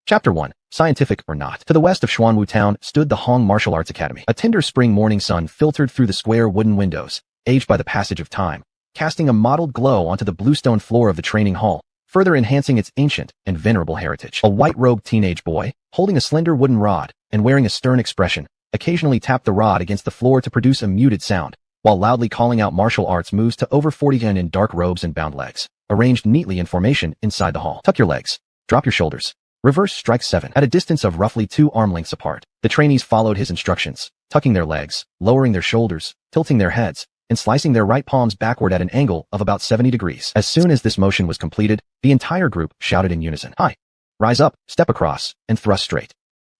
Chapter 1. Scientific or not. To the west of Xuanhu Town stood the Hong Martial Arts Academy. A tender spring morning sun filtered through the square wooden windows, aged by the passage of time, casting a mottled glow onto the bluestone floor of the training hall, further enhancing its ancient and venerable heritage. A white-robed teenage boy, holding a slender wooden rod and wearing a stern expression, occasionally tapped the rod against the floor to produce a muted sound, while loudly calling out martial arts moves to over 40 men in dark robes and bound legs, arranged neatly in formation inside the hall. Tuck your legs. Drop your shoulders. Reverse strike 7. At a distance of roughly 2 arm lengths apart, the trainees followed his instructions, tucking their legs, lowering their shoulders, tilting their heads, and slicing their right palms backward at an angle of about 70 degrees. As soon as this motion was completed, the entire group shouted in unison, "Hi! Rise up, step across, and thrust straight.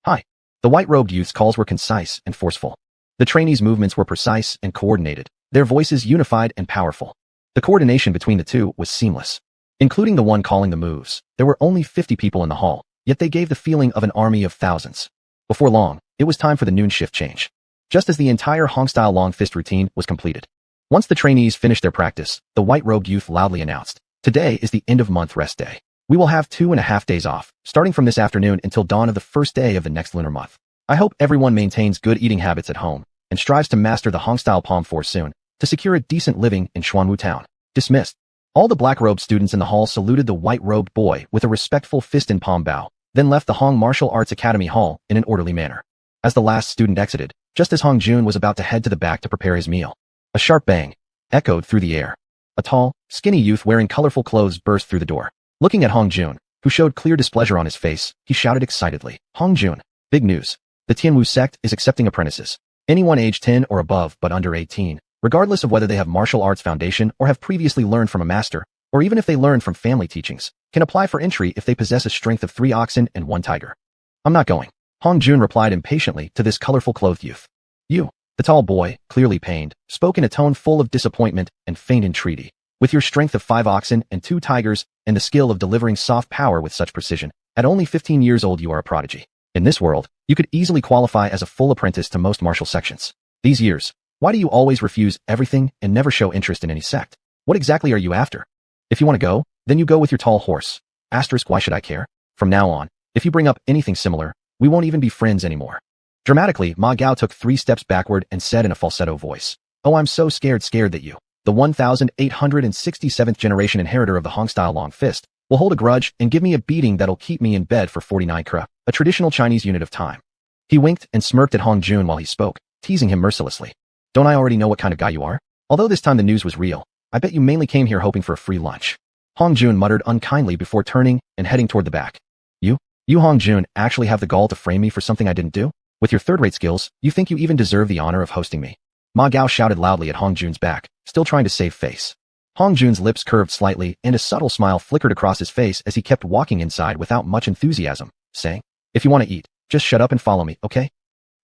Hi!" The white-robed youth's calls were concise and forceful. The trainees' movements were precise and coordinated, their voices unified and powerful. The coordination between the two was seamless. Including the one calling the moves, there were only 50 people in the hall, yet they gave the feeling of an army of thousands. Before long, it was time for the noon shift change. Just as the entire Hong-style long fist routine was completed. Once the trainees finished their practice, the white-robed youth loudly announced, "Today is the end-of-month rest day. We will have 2.5 days off, starting from this afternoon until dawn of the first day of the next lunar month. I hope everyone maintains good eating habits at home and strives to master the Hong-style palm force soon to secure a decent living in Xuanhu Town." Dismissed. All the black-robed students in the hall saluted the white-robed boy with a respectful fist and palm bow, then left the Hong Martial Arts Academy hall in an orderly manner. As the last student exited, just as Hong Jun was about to head to the back to prepare his meal, a sharp bang echoed through the air. A tall, skinny youth wearing colorful clothes burst through the door. Looking at Hong Jun, who showed clear displeasure on his face, he shouted excitedly, "Hong Jun, big news. The Tianwu sect is accepting apprentices. Anyone age 10 or above but under 18, regardless of whether they have martial arts foundation or have previously learned from a master, or even if they learned from family teachings, can apply for entry if they possess a strength of 3 oxen and 1 tiger." "I'm not going," Hong Jun replied impatiently to this colorful clothed youth. "You," the tall boy, clearly pained, spoke in a tone full of disappointment and faint entreaty. "With your strength of 5 oxen and 2 tigers and the skill of delivering soft power with such precision, at only 15 years old you are a prodigy. In this world, you could easily qualify as a full apprentice to most martial sections. These years, why do you always refuse everything and never show interest in any sect? What exactly are you after? If you want to go, then you go with your tall horse. Asterisk, why should I care? From now on, if you bring up anything similar, we won't even be friends anymore." Dramatically, Ma Gao took 3 steps backward and said in a falsetto voice, "Oh, I'm so scared that you, the 1867th generation inheritor of the Hong-style long fist, will hold a grudge and give me a beating that'll keep me in bed for 49 kra, a traditional Chinese unit of time." He winked and smirked at Hong Jun while he spoke, teasing him mercilessly. "Don't I already know what kind of guy you are? Although this time the news was real, I bet you mainly came here hoping for a free lunch." Hong Jun muttered unkindly before turning and heading toward the back. You Hong Jun actually have the gall to frame me for something I didn't do? With your third-rate skills, you think you even deserve the honor of hosting me?" Ma Gao shouted loudly at Hong Jun's back, still trying to save face. Hong Jun's lips curved slightly and a subtle smile flickered across his face as he kept walking inside without much enthusiasm, saying, "If you want to eat, just shut up and follow me, okay?"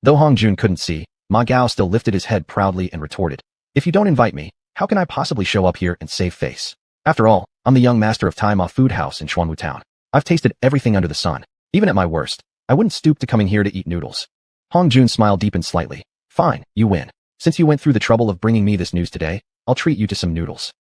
Though Hong Jun couldn't see, Ma Gao still lifted his head proudly and retorted, "If you don't invite me, how can I possibly show up here and save face? After all, I'm the young master of Tai Ma Food House in Xuanhu Town. I've tasted everything under the sun. Even at my worst, I wouldn't stoop to coming here to eat noodles." Hong Jun's smile deepened slightly. "Fine, you win. Since you went through the trouble of bringing me this news today, I'll treat you to some noodles."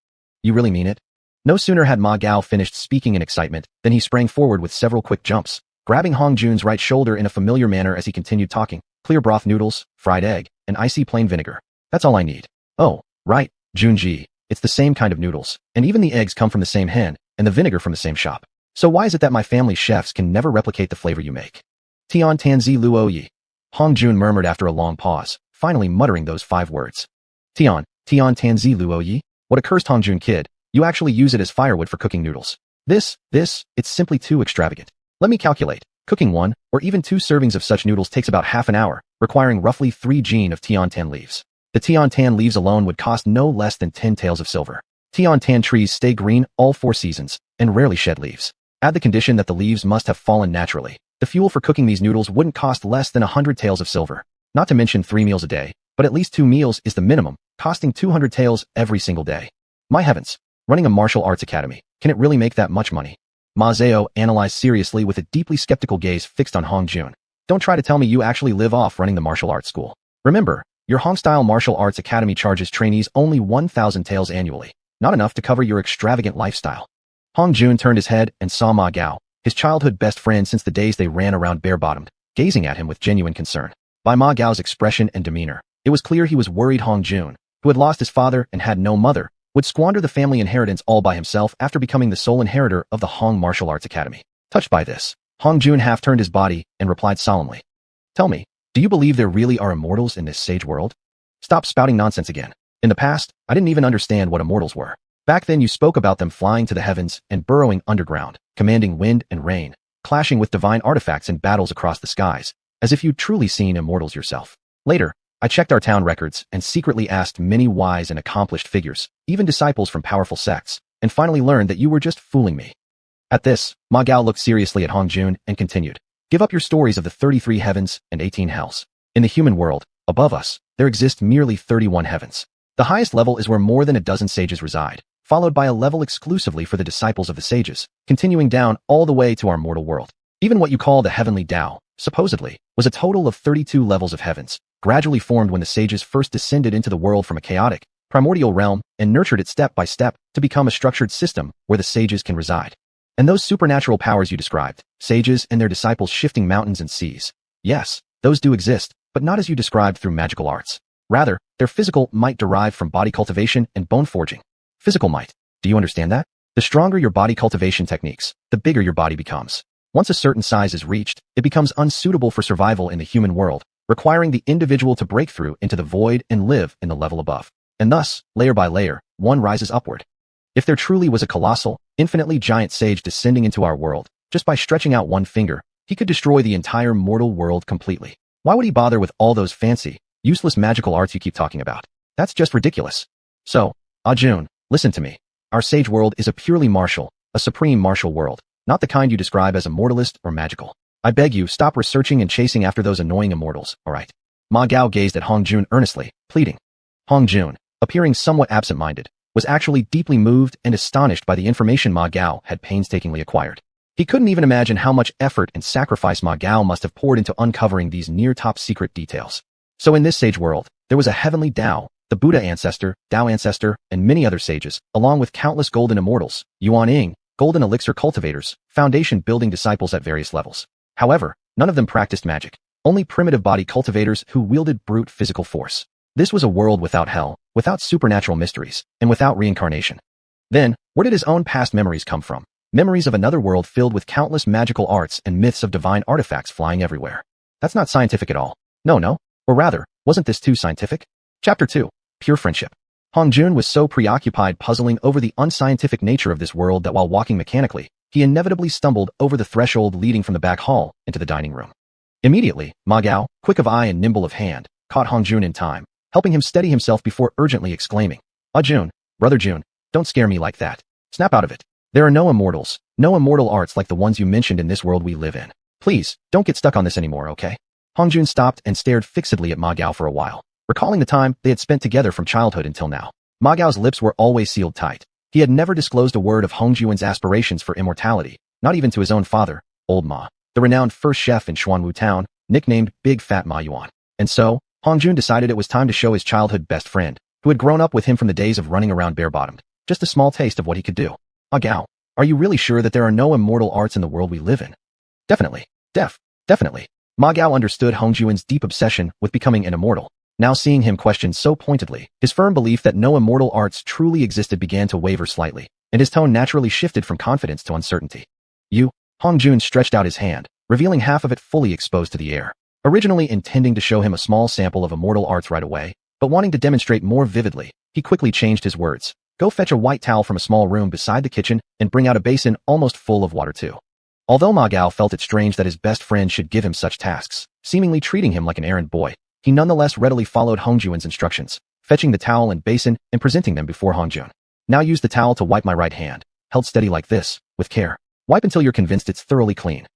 "You really mean it?" No sooner had Ma Gao finished speaking in excitement than he sprang forward with several quick jumps, grabbing Hong Jun's right shoulder in a familiar manner as he continued talking. "Clear broth noodles, fried egg, and icy plain vinegar. That's all I need." "Oh, right, Junji. It's the same kind of noodles, and even the eggs come from the same hen, and the vinegar from the same shop. So why is it that my family chefs can never replicate the flavor you make?" "Tian Tanzi Luo Yi," Hong Jun murmured after a long pause, finally muttering those 5 words. Tian Tanzi Luo Yi? What a cursed Hong Jun kid, you actually use it as firewood for cooking noodles. It's simply too extravagant. Let me calculate. Cooking 1, or even 2 servings of such noodles takes about half an hour, requiring roughly 3 jin of Tian Tan leaves. The Tian Tan leaves alone would cost no less than 10 taels of silver. Tian Tan trees stay green all 4 seasons, and rarely shed leaves. Add the condition that the leaves must have fallen naturally. The fuel for cooking these noodles wouldn't cost less than 100 taels of silver. Not to mention 3 meals a day, but at least 2 meals is the minimum, costing 200 taels every single day. My heavens, running a martial arts academy, can it really make that much money? Ma Zhao analyzed seriously with a deeply skeptical gaze fixed on Hong Jun. "Don't try to tell me you actually live off running the martial arts school. Remember, your Hong-style martial arts academy charges trainees only 1,000 taels annually, not enough to cover your extravagant lifestyle." Hong Jun turned his head and saw Ma Gao, his childhood best friend since the days they ran around bare-bottomed, gazing at him with genuine concern. By Ma Gao's expression and demeanor, it was clear he was worried Hong Jun, who had lost his father and had no mother, would squander the family inheritance all by himself after becoming the sole inheritor of the Hong Martial Arts Academy. Touched by this, Hong Jun half turned his body and replied solemnly, "Tell me, do you believe there really are immortals in this sage world? Stop spouting nonsense again. In the past, I didn't even understand what immortals were. Back then you spoke about them flying to the heavens and burrowing underground, commanding wind and rain, clashing with divine artifacts in battles across the skies, as if you'd truly seen immortals yourself. Later, I checked our town records and secretly asked many wise and accomplished figures, even disciples from powerful sects, and finally learned that you were just fooling me." At this, Ma Gao looked seriously at Hong Jun and continued, "Give up your stories of the 33 heavens and 18 hells. In the human world, above us, there exist merely 31 heavens. The highest level is where more than a dozen sages reside, followed by a level exclusively for the disciples of the sages, continuing down all the way to our mortal world. Even what you call the heavenly Tao, supposedly, was a total of 32 levels of heavens, gradually formed when the sages first descended into the world from a chaotic, primordial realm and nurtured it step by step to become a structured system where the sages can reside. And those supernatural powers you described, sages and their disciples shifting mountains and seas, yes, those do exist, but not as you described through magical arts. Rather, their physical might derive from body cultivation and bone forging. Physical might. Do you understand that? The stronger your body cultivation techniques, the bigger your body becomes. Once a certain size is reached, it becomes unsuitable for survival in the human world, requiring the individual to break through into the void and live in the level above. And thus, layer by layer, one rises upward. If there truly was a colossal, infinitely giant sage descending into our world, just by stretching out one finger, he could destroy the entire mortal world completely. Why would he bother with all those fancy, useless magical arts you keep talking about? That's just ridiculous. So, Jun, listen to me. Our sage world is a purely martial, a supreme martial world, not the kind you describe as immortalist or magical. I beg you, stop researching and chasing after those annoying immortals, alright?" Ma Gao gazed at Hong Jun earnestly, pleading. Hong Jun, appearing somewhat absent-minded, was actually deeply moved and astonished by the information Ma Gao had painstakingly acquired. He couldn't even imagine how much effort and sacrifice Ma Gao must have poured into uncovering these near top-secret details. So in this sage world, there was a heavenly Tao, the Buddha ancestor, Tao ancestor, and many other sages, along with countless golden immortals, Yuan golden elixir cultivators, foundation-building disciples at various levels. However, none of them practiced magic, only primitive body cultivators who wielded brute physical force. This was a world without hell, without supernatural mysteries, and without reincarnation. Then, where did his own past memories come from? Memories of another world filled with countless magical arts and myths of divine artifacts flying everywhere. That's not scientific at all. No. Or rather, wasn't this too scientific? Chapter 2. Pure Friendship. Hong Jun was so preoccupied puzzling over the unscientific nature of this world that while walking mechanically, he inevitably stumbled over the threshold leading from the back hall into the dining room. Immediately, Ma Gao, quick of eye and nimble of hand, caught Hong Jun in time, helping him steady himself before urgently exclaiming, Jun, brother Jun, don't scare me like that. Snap out of it. There are no immortals, no immortal arts like the ones you mentioned in this world we live in. Please, don't get stuck on this anymore, okay?" Hong Jun stopped and stared fixedly at Ma Gao for a while, recalling the time they had spent together from childhood until now. Ma Gao's lips were always sealed tight. He had never disclosed a word of Hong Juan's aspirations for immortality, not even to his own father, Old Ma, the renowned first chef in Xuanhuan town, nicknamed Big Fat Ma Yuan. And so, Hong Jun decided it was time to show his childhood best friend, who had grown up with him from the days of running around bare-bottomed, just a small taste of what he could do. Ma Gao, are you really sure that there are no immortal arts in the world we live in? Definitely. Definitely. Ma Gao understood Hong Juan's deep obsession with becoming an immortal. Now seeing him questioned so pointedly, his firm belief that no immortal arts truly existed began to waver slightly, and his tone naturally shifted from confidence to uncertainty. Hong Jun stretched out his hand, revealing half of it fully exposed to the air, originally intending to show him a small sample of immortal arts right away, but wanting to demonstrate more vividly, he quickly changed his words. Go fetch a white towel from a small room beside the kitchen and bring out a basin almost full of water too. Although Ma Gao felt it strange that his best friend should give him such tasks, seemingly treating him like an errand boy, he nonetheless readily followed Hong Juan's instructions, fetching the towel and basin and presenting them before Hong Jun. Now use the towel to wipe my right hand, held steady like this, with care. Wipe until you're convinced it's thoroughly clean.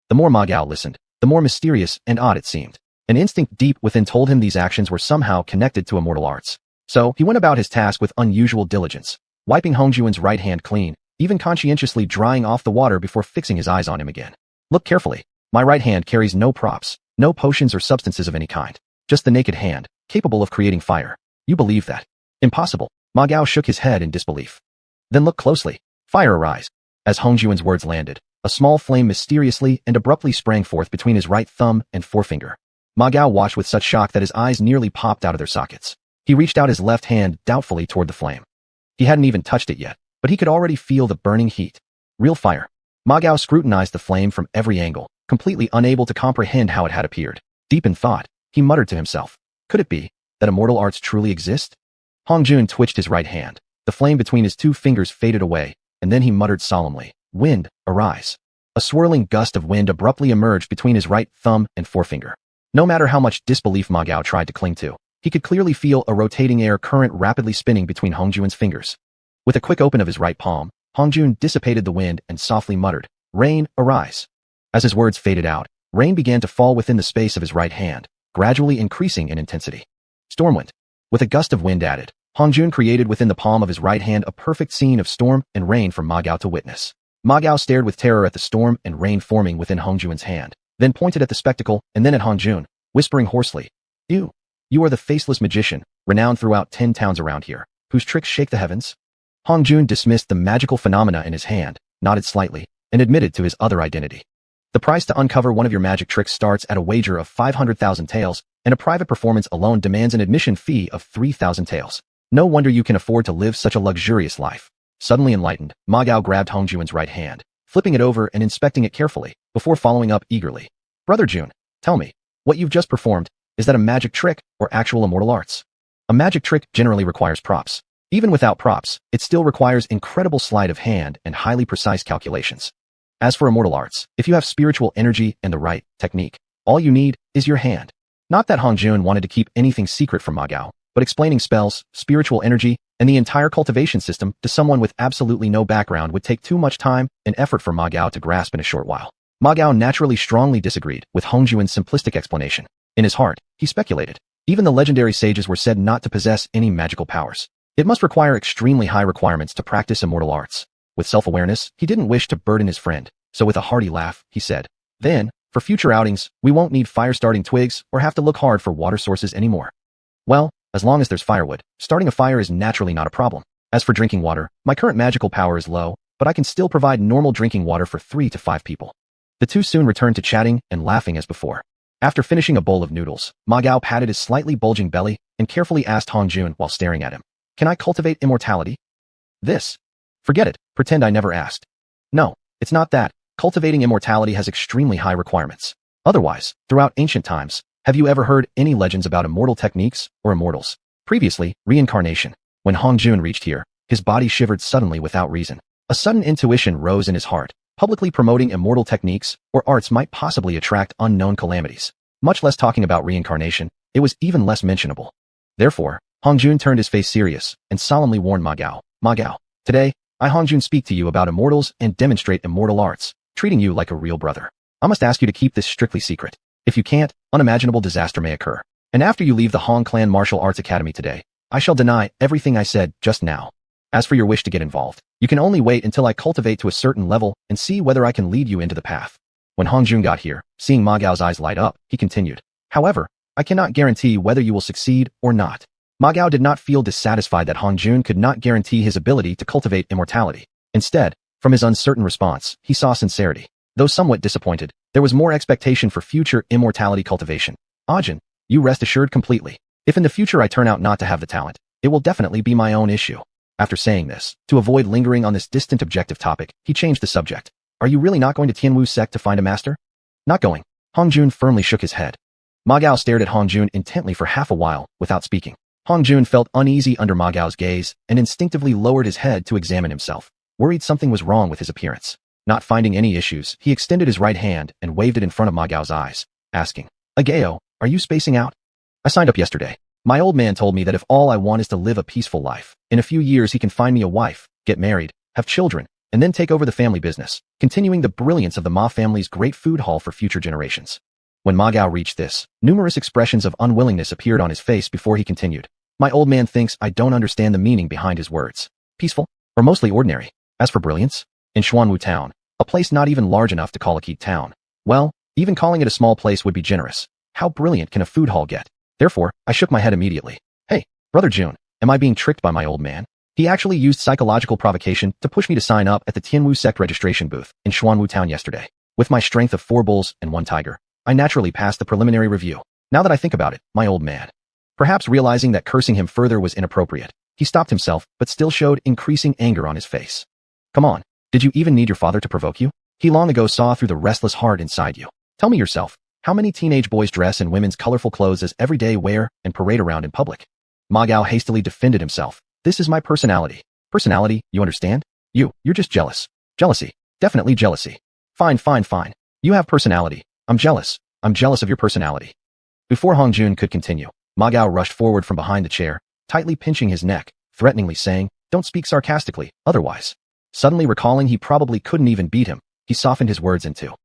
The more Ma Gao listened, the more mysterious and odd it seemed. An instinct deep within told him these actions were somehow connected to immortal arts. So, he went about his task with unusual diligence, wiping Hong Juan's right hand clean, even conscientiously drying off the water before fixing his eyes on him again. Look carefully. My right hand carries no props, no potions or substances of any kind. Just the naked hand, capable of creating fire. You believe that? Impossible. Ma Gao shook his head in disbelief. Then look closely. Fire arise. As Hong Juan's words landed, A small flame mysteriously and abruptly sprang forth between his right thumb and forefinger. Ma Gao watched with such shock that his eyes nearly popped out of their sockets. He reached out his left hand doubtfully toward the flame. He hadn't even touched it yet, but he could already feel the burning heat. Real fire. Ma Gao scrutinized the flame from every angle, completely unable to comprehend how it had appeared. Deep in thought, he muttered to himself, could it be that immortal arts truly exist? Hongjun twitched his right hand. The flame between his two fingers faded away, and then he muttered solemnly, wind, arise. A swirling gust of wind abruptly emerged between his right thumb and forefinger. No matter how much disbelief Ma Gao tried to cling to, he could clearly feel a rotating air current rapidly spinning between Hongjun's fingers. With a quick open of his right palm, Hongjun dissipated the wind and softly muttered, rain, arise. As his words faded out, rain began to fall within the space of his right hand, gradually increasing in intensity. Stormwind. With a gust of wind added, Hongjun created within the palm of his right hand a perfect scene of storm and rain for Ma Gao to witness. Ma Gao stared with terror at the storm and rain forming within Hongjun's hand, then pointed at the spectacle and then at Hongjun, whispering hoarsely, You are the faceless magician, renowned throughout 10 towns around here, whose tricks shake the heavens? Hongjun dismissed the magical phenomena in his hand, nodded slightly, and admitted to his other identity. The price to uncover one of your magic tricks starts at a wager of 500,000 taels, and a private performance alone demands an admission fee of 3,000 taels. No wonder you can afford to live such a luxurious life. Suddenly enlightened, Ma Gao grabbed Hongjun's right hand, flipping it over and inspecting it carefully, before following up eagerly. Brother Jun, tell me, what you've just performed, is that a magic trick or actual immortal arts? A magic trick generally requires props. Even without props, it still requires incredible sleight of hand and highly precise calculations. As for immortal arts, if you have spiritual energy and the right technique, all you need is your hand. Not that Hongjun wanted to keep anything secret from Ma Gao, but explaining spells, spiritual energy, and the entire cultivation system to someone with absolutely no background would take too much time and effort for Ma Gao to grasp in a short while. Ma Gao naturally strongly disagreed with Hongjun's simplistic explanation. In his heart, he speculated. Even the legendary sages were said not to possess any magical powers. It must require extremely high requirements to practice immortal arts. With self-awareness, he didn't wish to burden his friend, so with a hearty laugh, he said, Then, for future outings, we won't need fire-starting twigs or have to look hard for water sources anymore. Well, as long as there's firewood, starting a fire is naturally not a problem. As for drinking water, my current magical power is low, but I can still provide normal drinking water for 3 to 5 people. The two soon returned to chatting and laughing as before. After finishing a bowl of noodles, Ma Gao patted his slightly bulging belly and carefully asked Hongjun while staring at him, Can I cultivate immortality? This? Forget it, pretend I never asked. No, it's not that. Cultivating immortality has extremely high requirements. Otherwise, throughout ancient times, have you ever heard any legends about immortal techniques or immortals? Previously, reincarnation. When Hongjun reached here, his body shivered suddenly without reason. A sudden intuition rose in his heart. Publicly promoting immortal techniques or arts might possibly attract unknown calamities. Much less talking about reincarnation, it was even less mentionable. Therefore, Hongjun turned his face serious and solemnly warned Ma Gao, Ma Gao, today, I Hongjun speak to you about immortals and demonstrate immortal arts, treating you like a real brother. I must ask you to keep this strictly secret. If you can't, unimaginable disaster may occur. And after you leave the Hong Clan Martial Arts Academy today, I shall deny everything I said just now. As for your wish to get involved, you can only wait until I cultivate to a certain level and see whether I can lead you into the path. When Hongjun got here, seeing Ma Gao's eyes light up, he continued, However, I cannot guarantee whether you will succeed or not. Ma Gao did not feel dissatisfied that Hongjun could not guarantee his ability to cultivate immortality. Instead, from his uncertain response, he saw sincerity. Though somewhat disappointed, there was more expectation for future immortality cultivation. Ajin, you rest assured completely. If in the future I turn out not to have the talent, it will definitely be my own issue. After saying this, to avoid lingering on this distant objective topic, he changed the subject. Are you really not going to Tianwu sect to find a master? Not going. Hongjun firmly shook his head. Ma Gao stared at Hongjun intently for half a while, without speaking. Hongjun felt uneasy under Ma Gao's gaze and instinctively lowered his head to examine himself, worried something was wrong with his appearance. Not finding any issues, he extended his right hand and waved it in front of Ma Gao's eyes, asking, Ageo, are you spacing out? I signed up yesterday. My old man told me that if all I want is to live a peaceful life, in a few years he can find me a wife, get married, have children, and then take over the family business, continuing the brilliance of the Ma family's great food hall for future generations. When Ma Gao reached this, numerous expressions of unwillingness appeared on his face before he continued. My old man thinks I don't understand the meaning behind his words. Peaceful, or mostly ordinary. As for brilliance, in Xuanhu town, a place not even large enough to call a key town, well, even calling it a small place would be generous. How brilliant can a food hall get? Therefore, I shook my head immediately. Hey, Brother Jun, am I being tricked by my old man? He actually used psychological provocation to push me to sign up at the Tianwu sect registration booth in Xuanhu Town yesterday. With my strength of 4 bulls and 1 tiger, I naturally passed the preliminary review. Now that I think about it, my old man. Perhaps realizing that cursing him further was inappropriate, he stopped himself but still showed increasing anger on his face. Come on, did you even need your father to provoke you? He long ago saw through the restless heart inside you. Tell me yourself, how many teenage boys dress in women's colorful clothes as everyday wear and parade around in public? Ma Gao hastily defended himself. This is my personality. Personality, you understand? You're just jealous. Jealousy. Definitely jealousy. Fine. You have personality. I'm jealous. I'm jealous of your personality. Before Hongjun could continue, Ma Gao rushed forward from behind the chair, tightly pinching his neck, threateningly saying, "Don't speak sarcastically, otherwise." Suddenly recalling he probably couldn't even beat him, he softened his words into,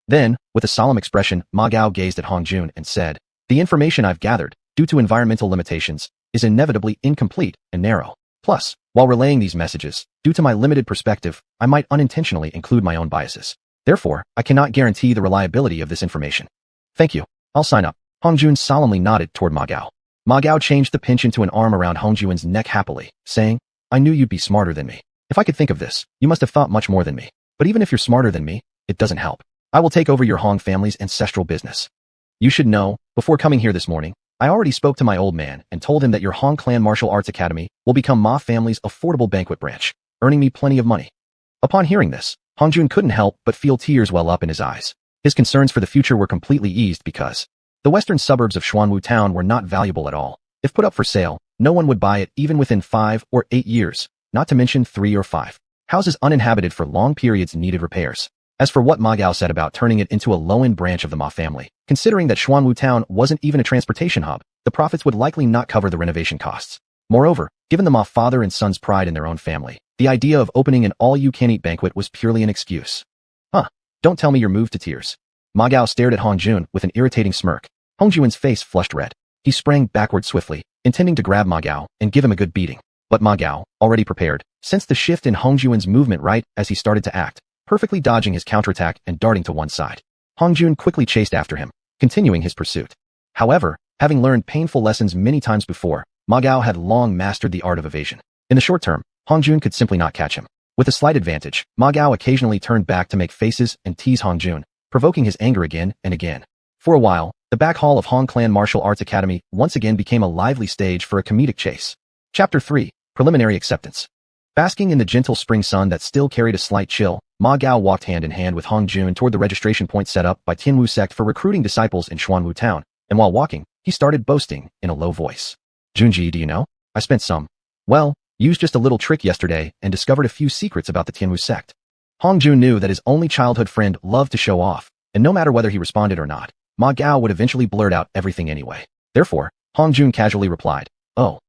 Then, with a solemn expression, Ma Gao gazed at Hongjun and said, "The information I've gathered, due to environmental limitations, is inevitably incomplete and narrow. Plus, while relaying these messages, due to my limited perspective, I might unintentionally include my own biases. Therefore, I cannot guarantee the reliability of this information." "Thank you. I'll sign up." Hongjun solemnly nodded toward Ma Gao. Ma Gao changed the pinch into an arm around Hongjun's neck happily, saying, "I knew you'd be smarter than me. If I could think of this, you must have thought much more than me. But even if you're smarter than me, it doesn't help. I will take over your Hong family's ancestral business. You should know, before coming here this morning, I already spoke to my old man and told him that your Hong Clan Martial Arts Academy will become Ma family's affordable banquet branch, earning me plenty of money." Upon hearing this, Hongjun couldn't help but feel tears well up in his eyes. His concerns for the future were completely eased because the western suburbs of Xuanhu Town were not valuable at all. If put up for sale, no one would buy it even within 5 or 8 years, not to mention 3 or 5. Houses uninhabited for long periods needed repairs. As for what Ma Gao said about turning it into a low-end branch of the Ma family, considering that Xuanhu Town wasn't even a transportation hub, the profits would likely not cover the renovation costs. Moreover, given the Ma father and son's pride in their own family, the idea of opening an all-you-can-eat banquet was purely an excuse. Don't tell me you're moved to tears. Ma Gao stared at Hongjun with an irritating smirk. Hongjun's face flushed red. He sprang backward swiftly, intending to grab Ma Gao and give him a good beating. But Ma Gao, already prepared, sensed the shift in Hongjun's movement right as he started to act, perfectly dodging his counterattack and darting to one side. Hongjun quickly chased after him, continuing his pursuit. However, having learned painful lessons many times before, Ma Gao had long mastered the art of evasion. In the short term, Hongjun could simply not catch him. With a slight advantage, Ma Gao occasionally turned back to make faces and tease Hongjun, provoking his anger again and again. For a while, the back hall of Hong Clan Martial Arts Academy once again became a lively stage for a comedic chase. Chapter 3. Preliminary Acceptance. Basking in the gentle spring sun that still carried a slight chill, Ma Gao walked hand in hand with Hongjun toward the registration point set up by Tianwu sect for recruiting disciples in Xuanhu Town, and while walking, he started boasting in a low voice. "Junji, do you know? I spent used just a little trick yesterday and discovered a few secrets about the Tianwu sect." Hongjun knew that his only childhood friend loved to show off, and no matter whether he responded or not, Ma Gao would eventually blurt out everything anyway. Therefore, Hongjun casually replied, Oh,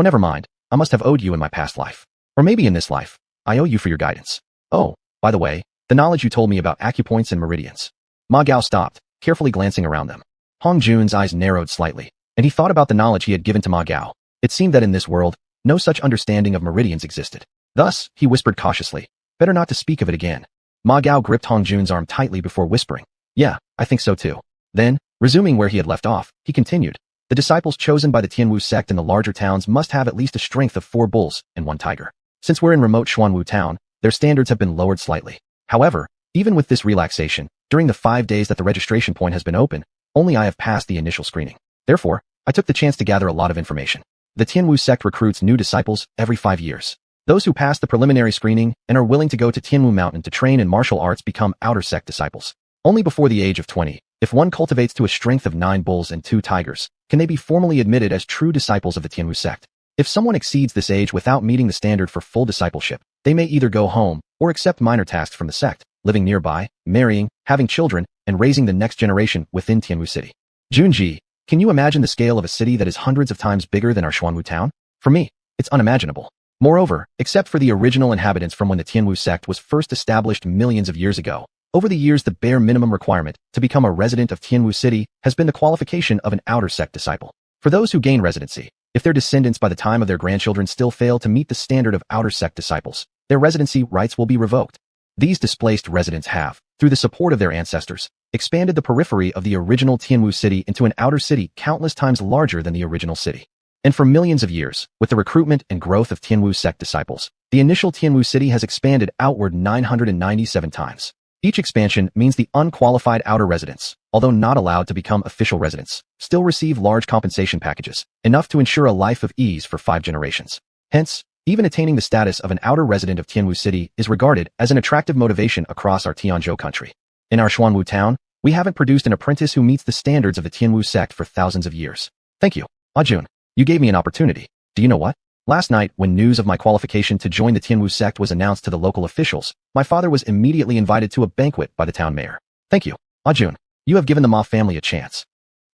never mind. I must have owed you in my past life. Or maybe in this life. I owe you for your guidance. Oh, by the way, the knowledge you told me about acupoints and meridians." Ma Gao stopped, carefully glancing around them. Hongjun's eyes narrowed slightly, and he thought about the knowledge he had given to Ma Gao. It seemed that in this world, no such understanding of meridians existed. Thus, he whispered cautiously, "Better not to speak of it again." Ma Gao gripped Hongjun's arm tightly before whispering, "Yeah, I think so too." Then, resuming where he had left off, he continued, "The disciples chosen by the Tianwu sect in the larger towns must have at least a strength of 4 bulls and 1 tiger. Since we're in remote Xuanhu Town, their standards have been lowered slightly. However, even with this relaxation, during the 5 days that the registration point has been open, only I have passed the initial screening. Therefore, I took the chance to gather a lot of information. The Tianwu sect recruits new disciples every 5 years. Those who pass the preliminary screening and are willing to go to Tianwu Mountain to train in martial arts become outer sect disciples. Only before the age of 20, if one cultivates to a strength of 9 bulls and 2 tigers, can they be formally admitted as true disciples of the Tianwu sect. If someone exceeds this age without meeting the standard for full discipleship, they may either go home or accept minor tasks from the sect, living nearby, marrying, having children, and raising the next generation within Tianwu City. Junji, can you imagine the scale of a city that is hundreds of times bigger than our Xuanhu town? For me, it's unimaginable. Moreover, except for the original inhabitants from when the Tianwu sect was first established millions of years ago, over the years the bare minimum requirement to become a resident of Tianwu City has been the qualification of an outer sect disciple. For those who gain residency, if their descendants by the time of their grandchildren still fail to meet the standard of outer sect disciples, their residency rights will be revoked. These displaced residents have, through the support of their ancestors, expanded the periphery of the original Tianwu city into an outer city countless times larger than the original city. And for millions of years, with the recruitment and growth of Tianwu sect disciples, the initial Tianwu city has expanded outward 997 times. Each expansion means the unqualified outer residents, although not allowed to become official residents, still receive large compensation packages, enough to ensure a life of ease for 5 generations. Hence, even attaining the status of an outer resident of Tianwu City is regarded as an attractive motivation across our Tianzhou country. In our Xuanhu town, we haven't produced an apprentice who meets the standards of the Tianwu sect for thousands of years. Thank you, Ajun. You gave me an opportunity. Do you know what? Last night, when news of my qualification to join the Tianwu sect was announced to the local officials, my father was immediately invited to a banquet by the town mayor. Thank you, Ajun. You have given the Ma family a chance.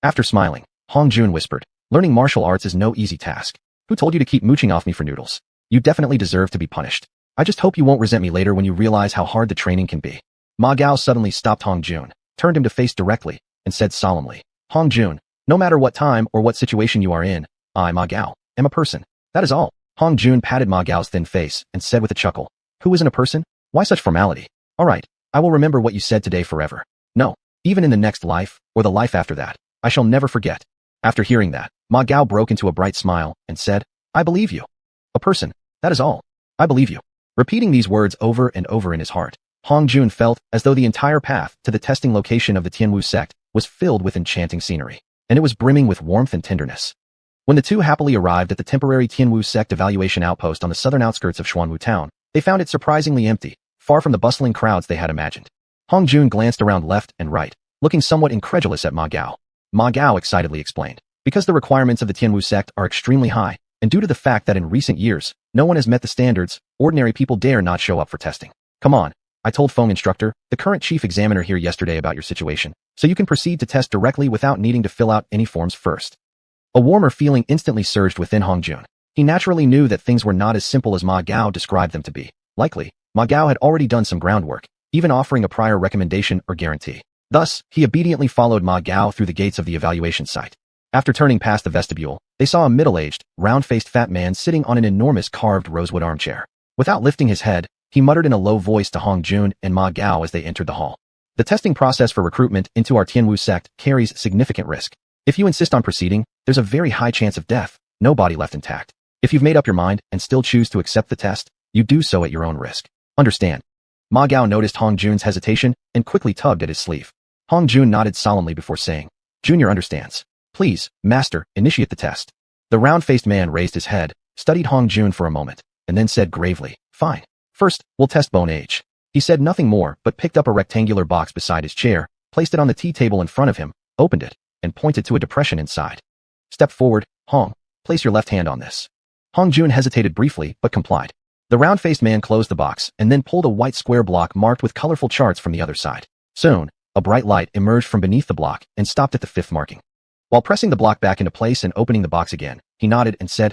After smiling, Hong Jun whispered, learning martial arts is no easy task. Who told you to keep mooching off me for noodles? You definitely deserve to be punished. I just hope you won't resent me later when you realize how hard the training can be. Ma Gao suddenly stopped Hong Jun, turned him to face directly, and said solemnly, Hong Jun, no matter what time or what situation you are in, I, Ma Gao, am a person. That is all. Hong Jun patted Ma Gao's thin face and said with a chuckle, who isn't a person? Why such formality? All right, I will remember what you said today forever. No, even in the next life, or the life after that, I shall never forget. After hearing that, Ma Gao broke into a bright smile and said, I believe you. A person, that is all. I believe you. Repeating these words over and over in his heart, Hong Jun felt as though the entire path to the testing location of the Tianwu sect was filled with enchanting scenery, and it was brimming with warmth and tenderness. When the two happily arrived at the temporary Tianwu sect evaluation outpost on the southern outskirts of Xuanhu town, they found it surprisingly empty, far from the bustling crowds they had imagined. Hong Jun glanced around left and right, looking somewhat incredulous at Ma Gao. Ma Gao excitedly explained, because the requirements of the Tianwu sect are extremely high, and due to the fact that in recent years, no one has met the standards, ordinary people dare not show up for testing. Come on, I told Feng instructor, the current chief examiner here yesterday about your situation, so you can proceed to test directly without needing to fill out any forms first. A warmer feeling instantly surged within Hong Jun. He naturally knew that things were not as simple as Ma Gao described them to be. Likely, Ma Gao had already done some groundwork, even offering a prior recommendation or guarantee. Thus, he obediently followed Ma Gao through the gates of the evaluation site. After turning past the vestibule, they saw a middle-aged, round-faced fat man sitting on an enormous carved rosewood armchair. Without lifting his head, he muttered in a low voice to Hong Jun and Ma Gao as they entered the hall. The testing process for recruitment into our Tianwu sect carries significant risk. If you insist on proceeding, there's a very high chance of death, no body left intact. If you've made up your mind and still choose to accept the test, you do so at your own risk. Understand? Ma Gao noticed Hong Jun's hesitation and quickly tugged at his sleeve. Hong Jun nodded solemnly before saying, Junior understands. Please, master, initiate the test. The round-faced man raised his head, studied Hong Jun for a moment, and then said gravely, fine. First, we'll test bone age. He said nothing more but picked up a rectangular box beside his chair, placed it on the tea table in front of him, opened it, and pointed to a depression inside. Step forward, Hong. Place your left hand on this. Hong Jun hesitated briefly, but complied. The round-faced man closed the box and then pulled a white square block marked with colorful charts from the other side. Soon, a bright light emerged from beneath the block and stopped at the 5th marking. While pressing the block back into place and opening the box again, he nodded and said,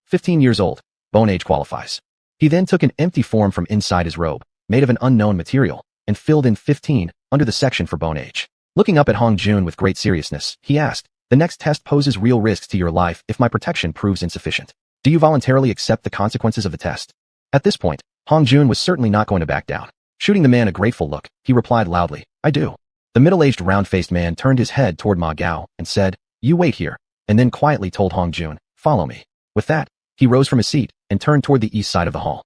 15 years old. Bone age qualifies. He then took an empty form from inside his robe, made of an unknown material, and filled in 15 under the section for bone age. Looking up at Hong Jun with great seriousness, he asked, the next test poses real risks to your life if my protection proves insufficient. Do you voluntarily accept the consequences of the test? At this point, Hong Jun was certainly not going to back down. Shooting the man a grateful look, he replied loudly, I do. The middle-aged round-faced man turned his head toward Ma Gao and said, you wait here, and then quietly told Hong Jun, follow me. With that, he rose from his seat and turned toward the east side of the hall.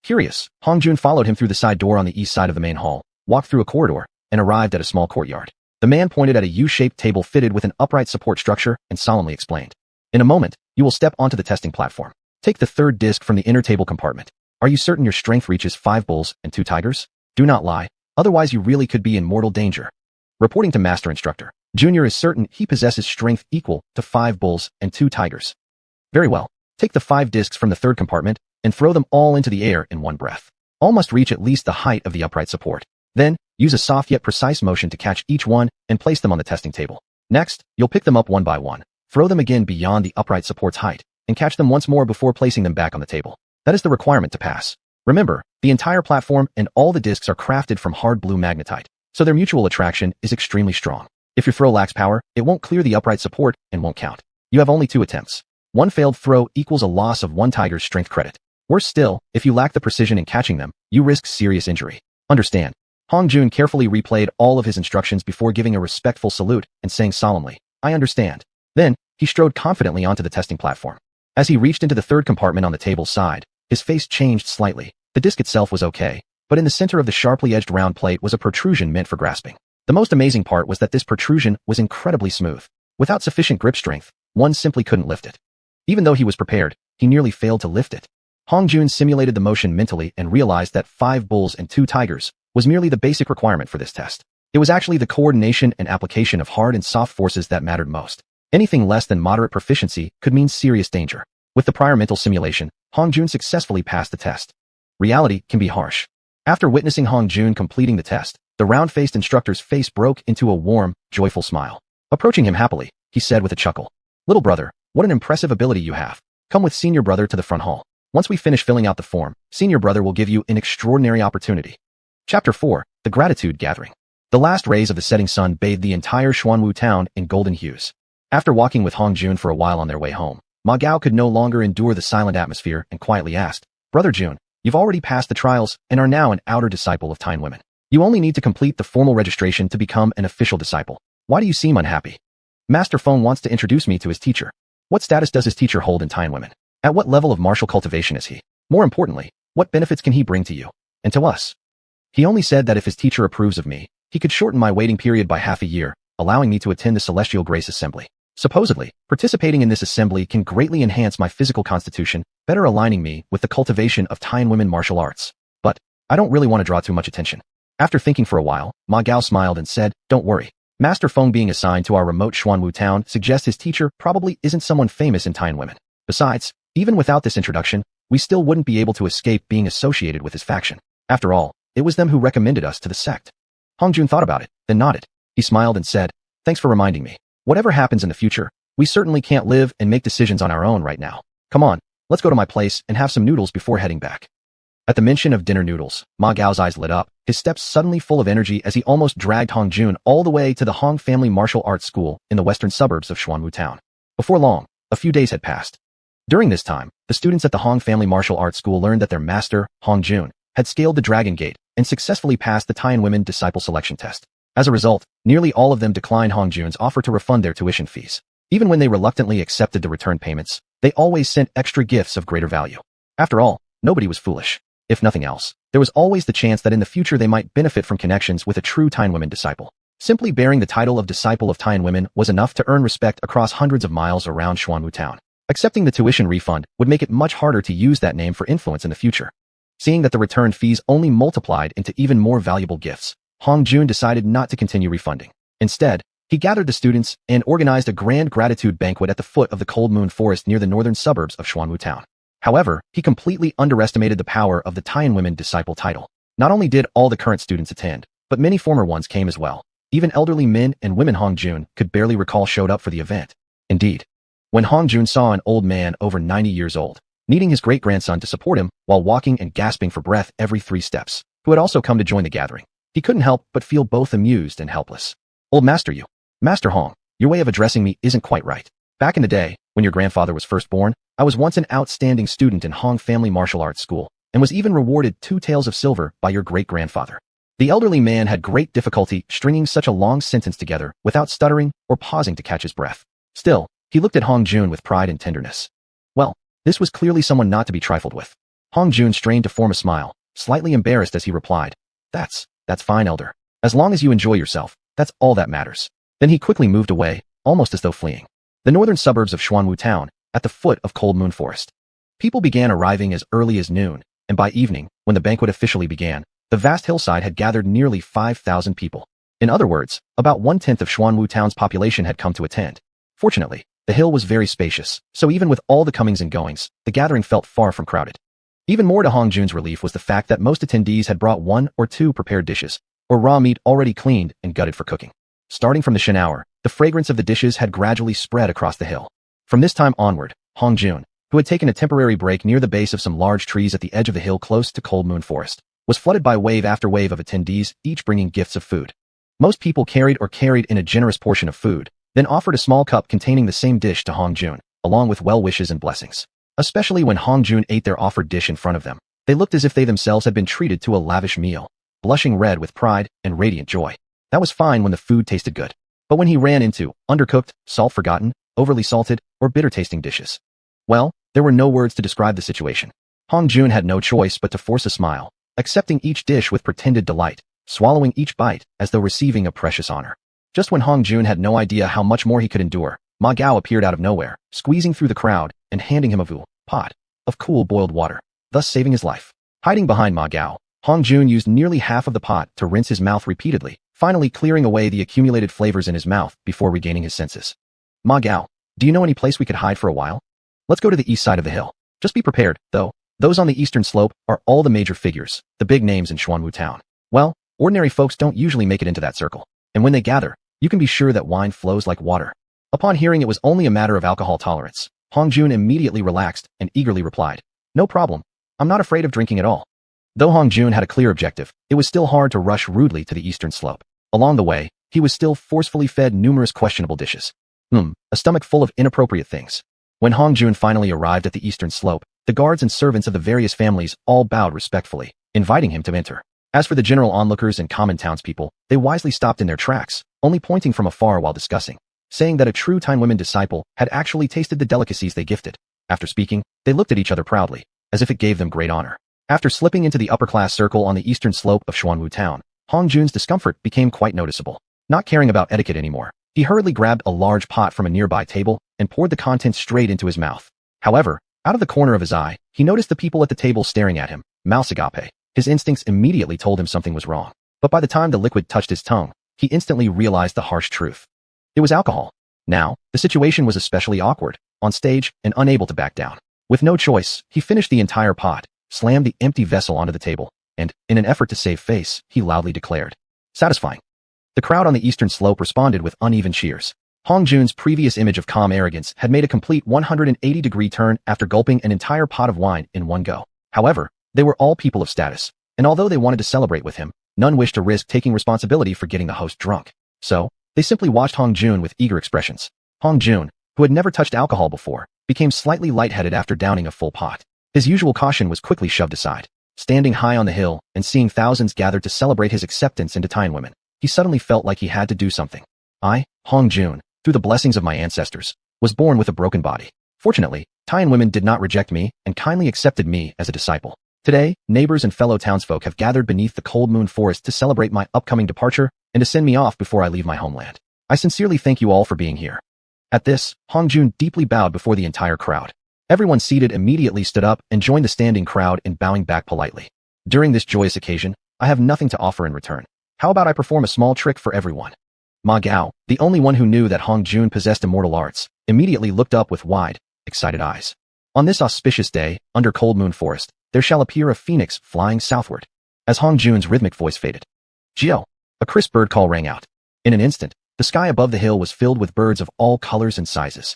Curious, Hong Jun followed him through the side door on the east side of the main hall, walked through a corridor, and arrived at a small courtyard. The man pointed at a U-shaped table fitted with an upright support structure and solemnly explained, in a moment, you will step onto the testing platform. Take the 3rd disc from the inner table compartment. Are you certain your strength reaches 5 bulls and 2 tigers? Do not lie, otherwise you really could be in mortal danger. Reporting to Master Instructor, Junior is certain he possesses strength equal to 5 bulls and 2 tigers. Very well, take the 5 discs from the 3rd compartment and throw them all into the air in one breath. All must reach at least the height of the upright support. Then, use a soft yet precise motion to catch each one and place them on the testing table. Next, you'll pick them up one by one, throw them again beyond the upright support's height, and catch them once more before placing them back on the table. That is the requirement to pass. Remember, the entire platform and all the discs are crafted from hard blue magnetite, so their mutual attraction is extremely strong. If your throw lacks power, it won't clear the upright support and won't count. You have only 2 attempts. One failed throw equals a loss of 1 tiger's strength credit. Worse still, if you lack the precision in catching them, you risk serious injury. Understand? Hong Jun carefully replayed all of his instructions before giving a respectful salute and saying solemnly, I understand. Then, he strode confidently onto the testing platform. As he reached into the third compartment on the table's side, his face changed slightly. The disc itself was okay, but in the center of the sharply edged round plate was a protrusion meant for grasping. The most amazing part was that this protrusion was incredibly smooth. Without sufficient grip strength, one simply couldn't lift it. Even though he was prepared, he nearly failed to lift it. Hong Jun simulated the motion mentally and realized that 5 bulls and 2 tigers was merely the basic requirement for this test. It was actually the coordination and application of hard and soft forces that mattered most. Anything less than moderate proficiency could mean serious danger. With the prior mental simulation, Hong Jun successfully passed the test. Reality can be harsh. After witnessing Hong Jun completing the test, the round-faced instructor's face broke into a warm, joyful smile. Approaching him happily, he said with a chuckle, "Little brother, what an impressive ability you have. Come with senior brother to the front hall. Once we finish filling out the form, senior brother will give you an extraordinary opportunity." Chapter 4, The Gratitude Gathering. The last rays of the setting sun bathed the entire Xuanhu town in golden hues. After walking with Hong Jun for a while on their way home, Ma Gao could no longer endure the silent atmosphere and quietly asked, "Brother Jun, you've already passed the trials and are now an outer disciple of Time Women. You only need to complete the formal registration to become an official disciple. Why do you seem unhappy?" "Master Feng wants to introduce me to his teacher." "What status does his teacher hold in Time Women? At what level of martial cultivation is he? More importantly, what benefits can he bring to you and to us?" "He only said that if his teacher approves of me, he could shorten my waiting period by half a year, allowing me to attend the Celestial Grace Assembly. Supposedly, participating in this assembly can greatly enhance my physical constitution, better aligning me with the cultivation of Time Women martial arts. But I don't really want to draw too much attention." After thinking for a while, Ma Gao smiled and said, "Don't worry. Master Feng being assigned to our remote Xuanhu town suggests his teacher probably isn't someone famous in Time Women. Besides, even without this introduction, we still wouldn't be able to escape being associated with his faction. After all, it was them who recommended us to the sect." Hong Jun thought about it, then nodded. He smiled and said, "Thanks for reminding me. Whatever happens in the future, we certainly can't live and make decisions on our own right now. Come on, let's go to my place and have some noodles before heading back." At the mention of dinner noodles, Ma Gao's eyes lit up, his steps suddenly full of energy as he almost dragged Hong Jun all the way to the Hong family martial arts school in the western suburbs of Xuanhu town. Before long, a few days had passed. During this time, the students at the Hong family martial arts school learned that their master, Hong Jun, had scaled the Dragon Gate and successfully passed the Time Women disciple selection test. As a result, nearly all of them declined Hong Jun's offer to refund their tuition fees. Even when they reluctantly accepted the return payments, they always sent extra gifts of greater value. After all, nobody was foolish. If nothing else, there was always the chance that in the future they might benefit from connections with a true Time Women disciple. Simply bearing the title of Disciple of Time Women was enough to earn respect across hundreds of miles around Xuanhu town. Accepting the tuition refund would make it much harder to use that name for influence in the future. Seeing that the return fees only multiplied into even more valuable gifts, Hong Jun decided not to continue refunding. Instead, he gathered the students and organized a grand gratitude banquet at the foot of the Cold Moon Forest near the northern suburbs of Xuanhu town. However, he completely underestimated the power of the Time Women disciple title. Not only did all the current students attend, but many former ones came as well. Even elderly men and women Hong Jun could barely recall showed up for the event. Indeed, when Hong Jun saw an old man over 90 years old, needing his great-grandson to support him while walking and gasping for breath every 3 steps, who had also come to join the gathering, he couldn't help but feel both amused and helpless. "Old Master Master Hong, your way of addressing me isn't quite right. Back in the day, when your grandfather was first born, I was once an outstanding student in Hong family martial arts school, and was even rewarded 2 taels of silver by your great-grandfather." The elderly man had great difficulty stringing such a long sentence together without stuttering or pausing to catch his breath. Still, he looked at Hong Jun with pride and tenderness. Well, this was clearly someone not to be trifled with. Hong Jun strained to form a smile, slightly embarrassed as he replied, That's fine, elder. As long as you enjoy yourself, that's all that matters." Then he quickly moved away, almost as though fleeing. The northern suburbs of Xuanhu town, at the foot of Cold Moon Forest. People began arriving as early as noon, and by evening, when the banquet officially began, the vast hillside had gathered nearly 5,000 people. In other words, about 1/10 of Xuanhu town's population had come to attend. Fortunately, the hill was very spacious, so even with all the comings and goings, the gathering felt far from crowded. Even more to Hong Jun's relief was the fact that most attendees had brought 1 or 2 prepared dishes, or raw meat already cleaned and gutted for cooking. Starting from the Shen hour, the fragrance of the dishes had gradually spread across the hill. From this time onward, Hong Jun, who had taken a temporary break near the base of some large trees at the edge of the hill close to Cold Moon Forest, was flooded by wave after wave of attendees, each bringing gifts of food. Most people carried in a generous portion of food, then offered a small cup containing the same dish to Hong Jun, along with well wishes and blessings. Especially when Hong Jun ate their offered dish in front of them, they looked as if they themselves had been treated to a lavish meal, blushing red with pride and radiant joy. That was fine when the food tasted good. But when he ran into undercooked, salt forgotten, overly salted, or bitter-tasting dishes. Well, there were no words to describe the situation. Hong Jun had no choice but to force a smile, accepting each dish with pretended delight, swallowing each bite as though receiving a precious honor. Just when Hong Jun had no idea how much more he could endure, Ma Gao appeared out of nowhere, squeezing through the crowd and handing him a pot of cool boiled water, thus saving his life. Hiding behind Ma Gao, Hong Jun used nearly half of the pot to rinse his mouth repeatedly, finally clearing away the accumulated flavors in his mouth before regaining his senses. Ma Gao, do you know any place we could hide for a while? Let's go to the east side of the hill. Just be prepared, though. Those on the eastern slope are all the major figures, the big names in Xuanhu town. Well, ordinary folks don't usually make it into that circle, and when they gather, you can be sure that wine flows like water. Upon hearing it was only a matter of alcohol tolerance, Hong Jun immediately relaxed and eagerly replied, "No problem. I'm not afraid of drinking at all." Though Hong Jun had a clear objective, it was still hard to rush rudely to the eastern slope. Along the way, he was still forcefully fed numerous questionable dishes. A stomach full of inappropriate things. When Hong Jun finally arrived at the eastern slope, the guards and servants of the various families all bowed respectfully, inviting him to enter. As for the general onlookers and common townspeople, they wisely stopped in their tracks, only pointing from afar while discussing, saying that a true Time Women disciple had actually tasted the delicacies they gifted. After speaking, they looked at each other proudly, as if it gave them great honor. After slipping into the upper-class circle on the eastern slope of Xuanhu town, Hong Jun's discomfort became quite noticeable. Not caring about etiquette anymore, he hurriedly grabbed a large pot from a nearby table and poured the contents straight into his mouth. However, out of the corner of his eye, he noticed the people at the table staring at him. Mouse agape. His instincts immediately told him something was wrong. But by the time the liquid touched his tongue, he instantly realized the harsh truth. It was alcohol. Now, the situation was especially awkward, on stage, and unable to back down. With no choice, he finished the entire pot, slammed the empty vessel onto the table, and, in an effort to save face, he loudly declared, "Satisfying." The crowd on the eastern slope responded with uneven cheers. Hong Jun's previous image of calm arrogance had made a complete 180-degree turn after gulping an entire pot of wine in one go. However, they were all people of status, and although they wanted to celebrate with him, none wished to risk taking responsibility for getting the host drunk. So, they simply watched Hong Jun with eager expressions. Hong Jun, who had never touched alcohol before, became slightly lightheaded after downing a full pot. His usual caution was quickly shoved aside. Standing high on the hill and seeing thousands gathered to celebrate his acceptance into Time Women, he suddenly felt like he had to do something. I, Hong Jun, through the blessings of my ancestors, was born with a broken body. Fortunately, Time Women did not reject me and kindly accepted me as a disciple. Today, neighbors and fellow townsfolk have gathered beneath the cold moon forest to celebrate my upcoming departure and to send me off before I leave my homeland. I sincerely thank you all for being here. At this, Hong Jun deeply bowed before the entire crowd. Everyone seated immediately stood up and joined the standing crowd in bowing back politely. During this joyous occasion, I have nothing to offer in return. How about I perform a small trick for everyone? Ma Gao, the only one who knew that Hong Jun possessed immortal arts, immediately looked up with wide, excited eyes. On this auspicious day, under cold moon forest, there shall appear a phoenix flying southward. As Hong Jun's rhythmic voice faded, "Jiao!" A crisp bird call rang out. In an instant, the sky above the hill was filled with birds of all colors and sizes.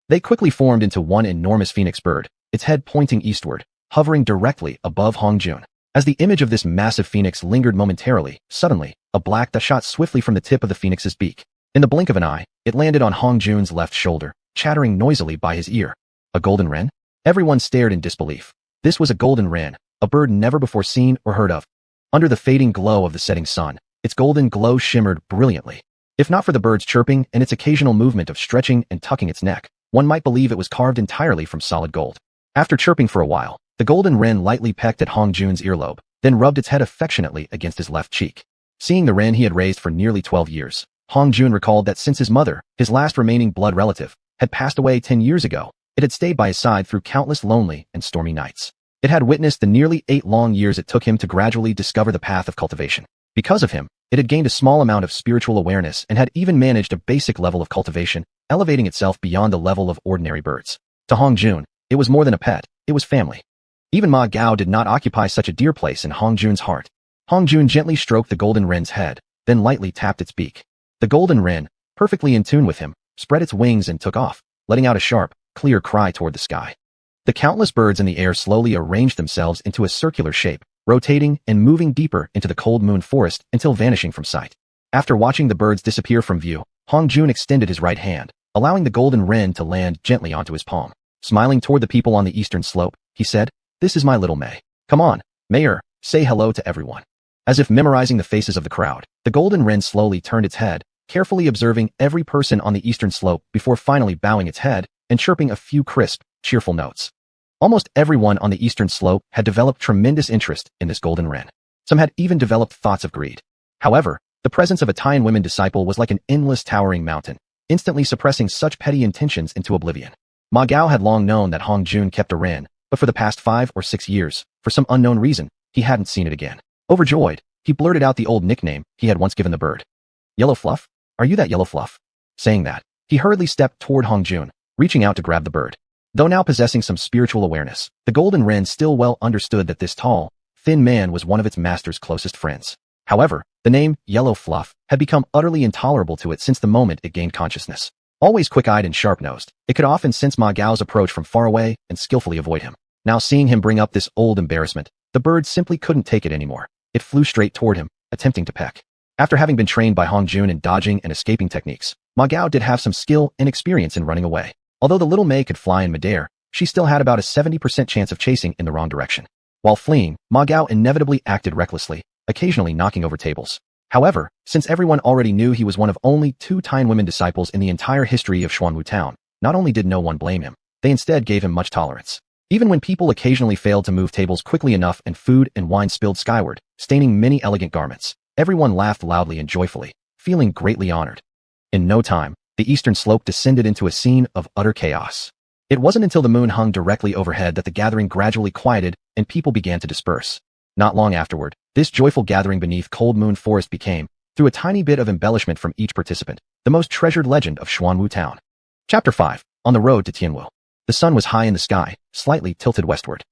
They quickly formed into one enormous phoenix bird, its head pointing eastward, hovering directly above Hong Jun. As the image of this massive phoenix lingered momentarily, suddenly, a black dot shot swiftly from the tip of the phoenix's beak. In the blink of an eye, it landed on Hong Jun's left shoulder, chattering noisily by his ear. A golden wren? Everyone stared in disbelief. This was a golden wren, a bird never before seen or heard of. Under the fading glow of the setting sun, its golden glow shimmered brilliantly. If not for the bird's chirping and its occasional movement of stretching and tucking its neck, one might believe it was carved entirely from solid gold. After chirping for a while, the golden wren lightly pecked at Hong Jun's earlobe, then rubbed its head affectionately against his left cheek. Seeing the wren he had raised for nearly 12 years, Hong Jun recalled that since his mother, his last remaining blood relative, had passed away 10 years ago, it had stayed by his side through countless lonely and stormy nights. It had witnessed the nearly 8 long years it took him to gradually discover the path of cultivation. Because of him, it had gained a small amount of spiritual awareness and had even managed a basic level of cultivation, elevating itself beyond the level of ordinary birds. To Hong Jun, it was more than a pet, it was family. Even Ma Gao did not occupy such a dear place in Hong Jun's heart. Hong Jun gently stroked the golden wren's head, then lightly tapped its beak. The golden wren, perfectly in tune with him, spread its wings and took off, letting out a sharp, clear cry toward the sky. The countless birds in the air slowly arranged themselves into a circular shape, rotating and moving deeper into the cold moon forest until vanishing from sight. After watching the birds disappear from view, Hong Jun extended his right hand, allowing the golden wren to land gently onto his palm. Smiling toward the people on the eastern slope, he said, "This is my little May. Come on, Mayor, say hello to everyone." As if memorizing the faces of the crowd, the golden wren slowly turned its head, carefully observing every person on the eastern slope before finally bowing its head and chirping a few crisp, cheerful notes. Almost everyone on the eastern slope had developed tremendous interest in this golden wren. Some had even developed thoughts of greed. However, the presence of a Tian women disciple was like an endless towering mountain, instantly suppressing such petty intentions into oblivion. Ma Gao had long known that Hong Jun kept a wren, but for the past 5 or 6 years, for some unknown reason, he hadn't seen it again. Overjoyed, he blurted out the old nickname he had once given the bird. "Yellow Fluff? Are you that Yellow Fluff?" Saying that, he hurriedly stepped toward Hong Jun, reaching out to grab the bird. Though now possessing some spiritual awareness, the golden wren still well understood that this tall, thin man was one of its master's closest friends. However, the name Yellow Fluff had become utterly intolerable to it since the moment it gained consciousness. Always quick-eyed and sharp-nosed, it could often sense Ma Gao's approach from far away and skillfully avoid him. Now seeing him bring up this old embarrassment, the bird simply couldn't take it anymore. It flew straight toward him, attempting to peck. After having been trained by Hong Jun in dodging and escaping techniques, Ma Gao did have some skill and experience in running away. Although the little Mei could fly in midair, she still had about a 70% chance of chasing in the wrong direction. While fleeing, Ma Gao inevitably acted recklessly, occasionally knocking over tables. However, since everyone already knew he was one of only 2 Tian women disciples in the entire history of Xuanhu Town, not only did no one blame him, they instead gave him much tolerance. Even when people occasionally failed to move tables quickly enough and food and wine spilled skyward, staining many elegant garments, everyone laughed loudly and joyfully, feeling greatly honored. In no time, the eastern slope descended into a scene of utter chaos. It wasn't until the moon hung directly overhead that the gathering gradually quieted and people began to disperse. Not long afterward, this joyful gathering beneath Cold Moon Forest became, through a tiny bit of embellishment from each participant, the most treasured legend of Xuanhu Town. Chapter 5. On the road to Tianwu. The sun was high in the sky, slightly tilted westward.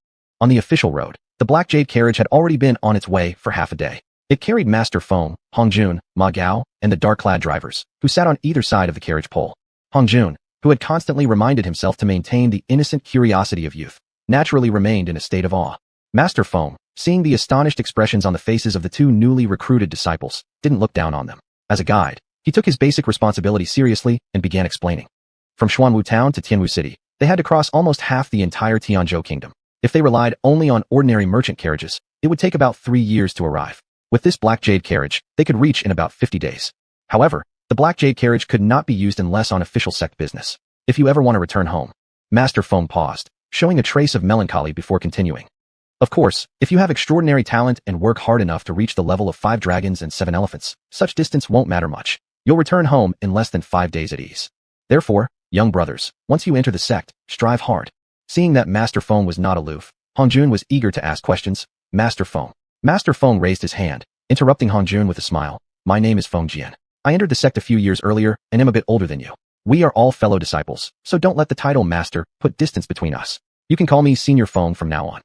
On the official road, the black jade carriage had already been on its way for half a day. It carried Master Feng, Hong Jun, Ma Gao, and the dark-clad drivers, who sat on either side of the carriage pole. Hong Jun, who had constantly reminded himself to maintain the innocent curiosity of youth, naturally remained in a state of awe. Master Feng, seeing the astonished expressions on the faces of the 2 newly recruited disciples, didn't look down on them. As a guide, he took his basic responsibility seriously and began explaining. From Xuanhu Town to Tianwu City, they had to cross almost half the entire Tianzhou Kingdom. If they relied only on ordinary merchant carriages, it would take about 3 years to arrive. With this black jade carriage, they could reach in about 50 days. However, the black jade carriage could not be used unless on official sect business. If you ever want to return home. Master Feng paused, showing a trace of melancholy before continuing. Of course, if you have extraordinary talent and work hard enough to reach the level of 5 dragons and 7 elephants, such distance won't matter much. You'll return home in less than 5 days at ease. Therefore, young brothers, once you enter the sect, strive hard. Seeing that Master Feng was not aloof, Hong Jun was eager to ask questions. Master Feng raised his hand, interrupting Hong Jun with a smile. My name is Feng Jian. I entered the sect a few years earlier and am a bit older than you. We are all fellow disciples, so don't let the title Master put distance between us. You can call me Senior Feng from now on.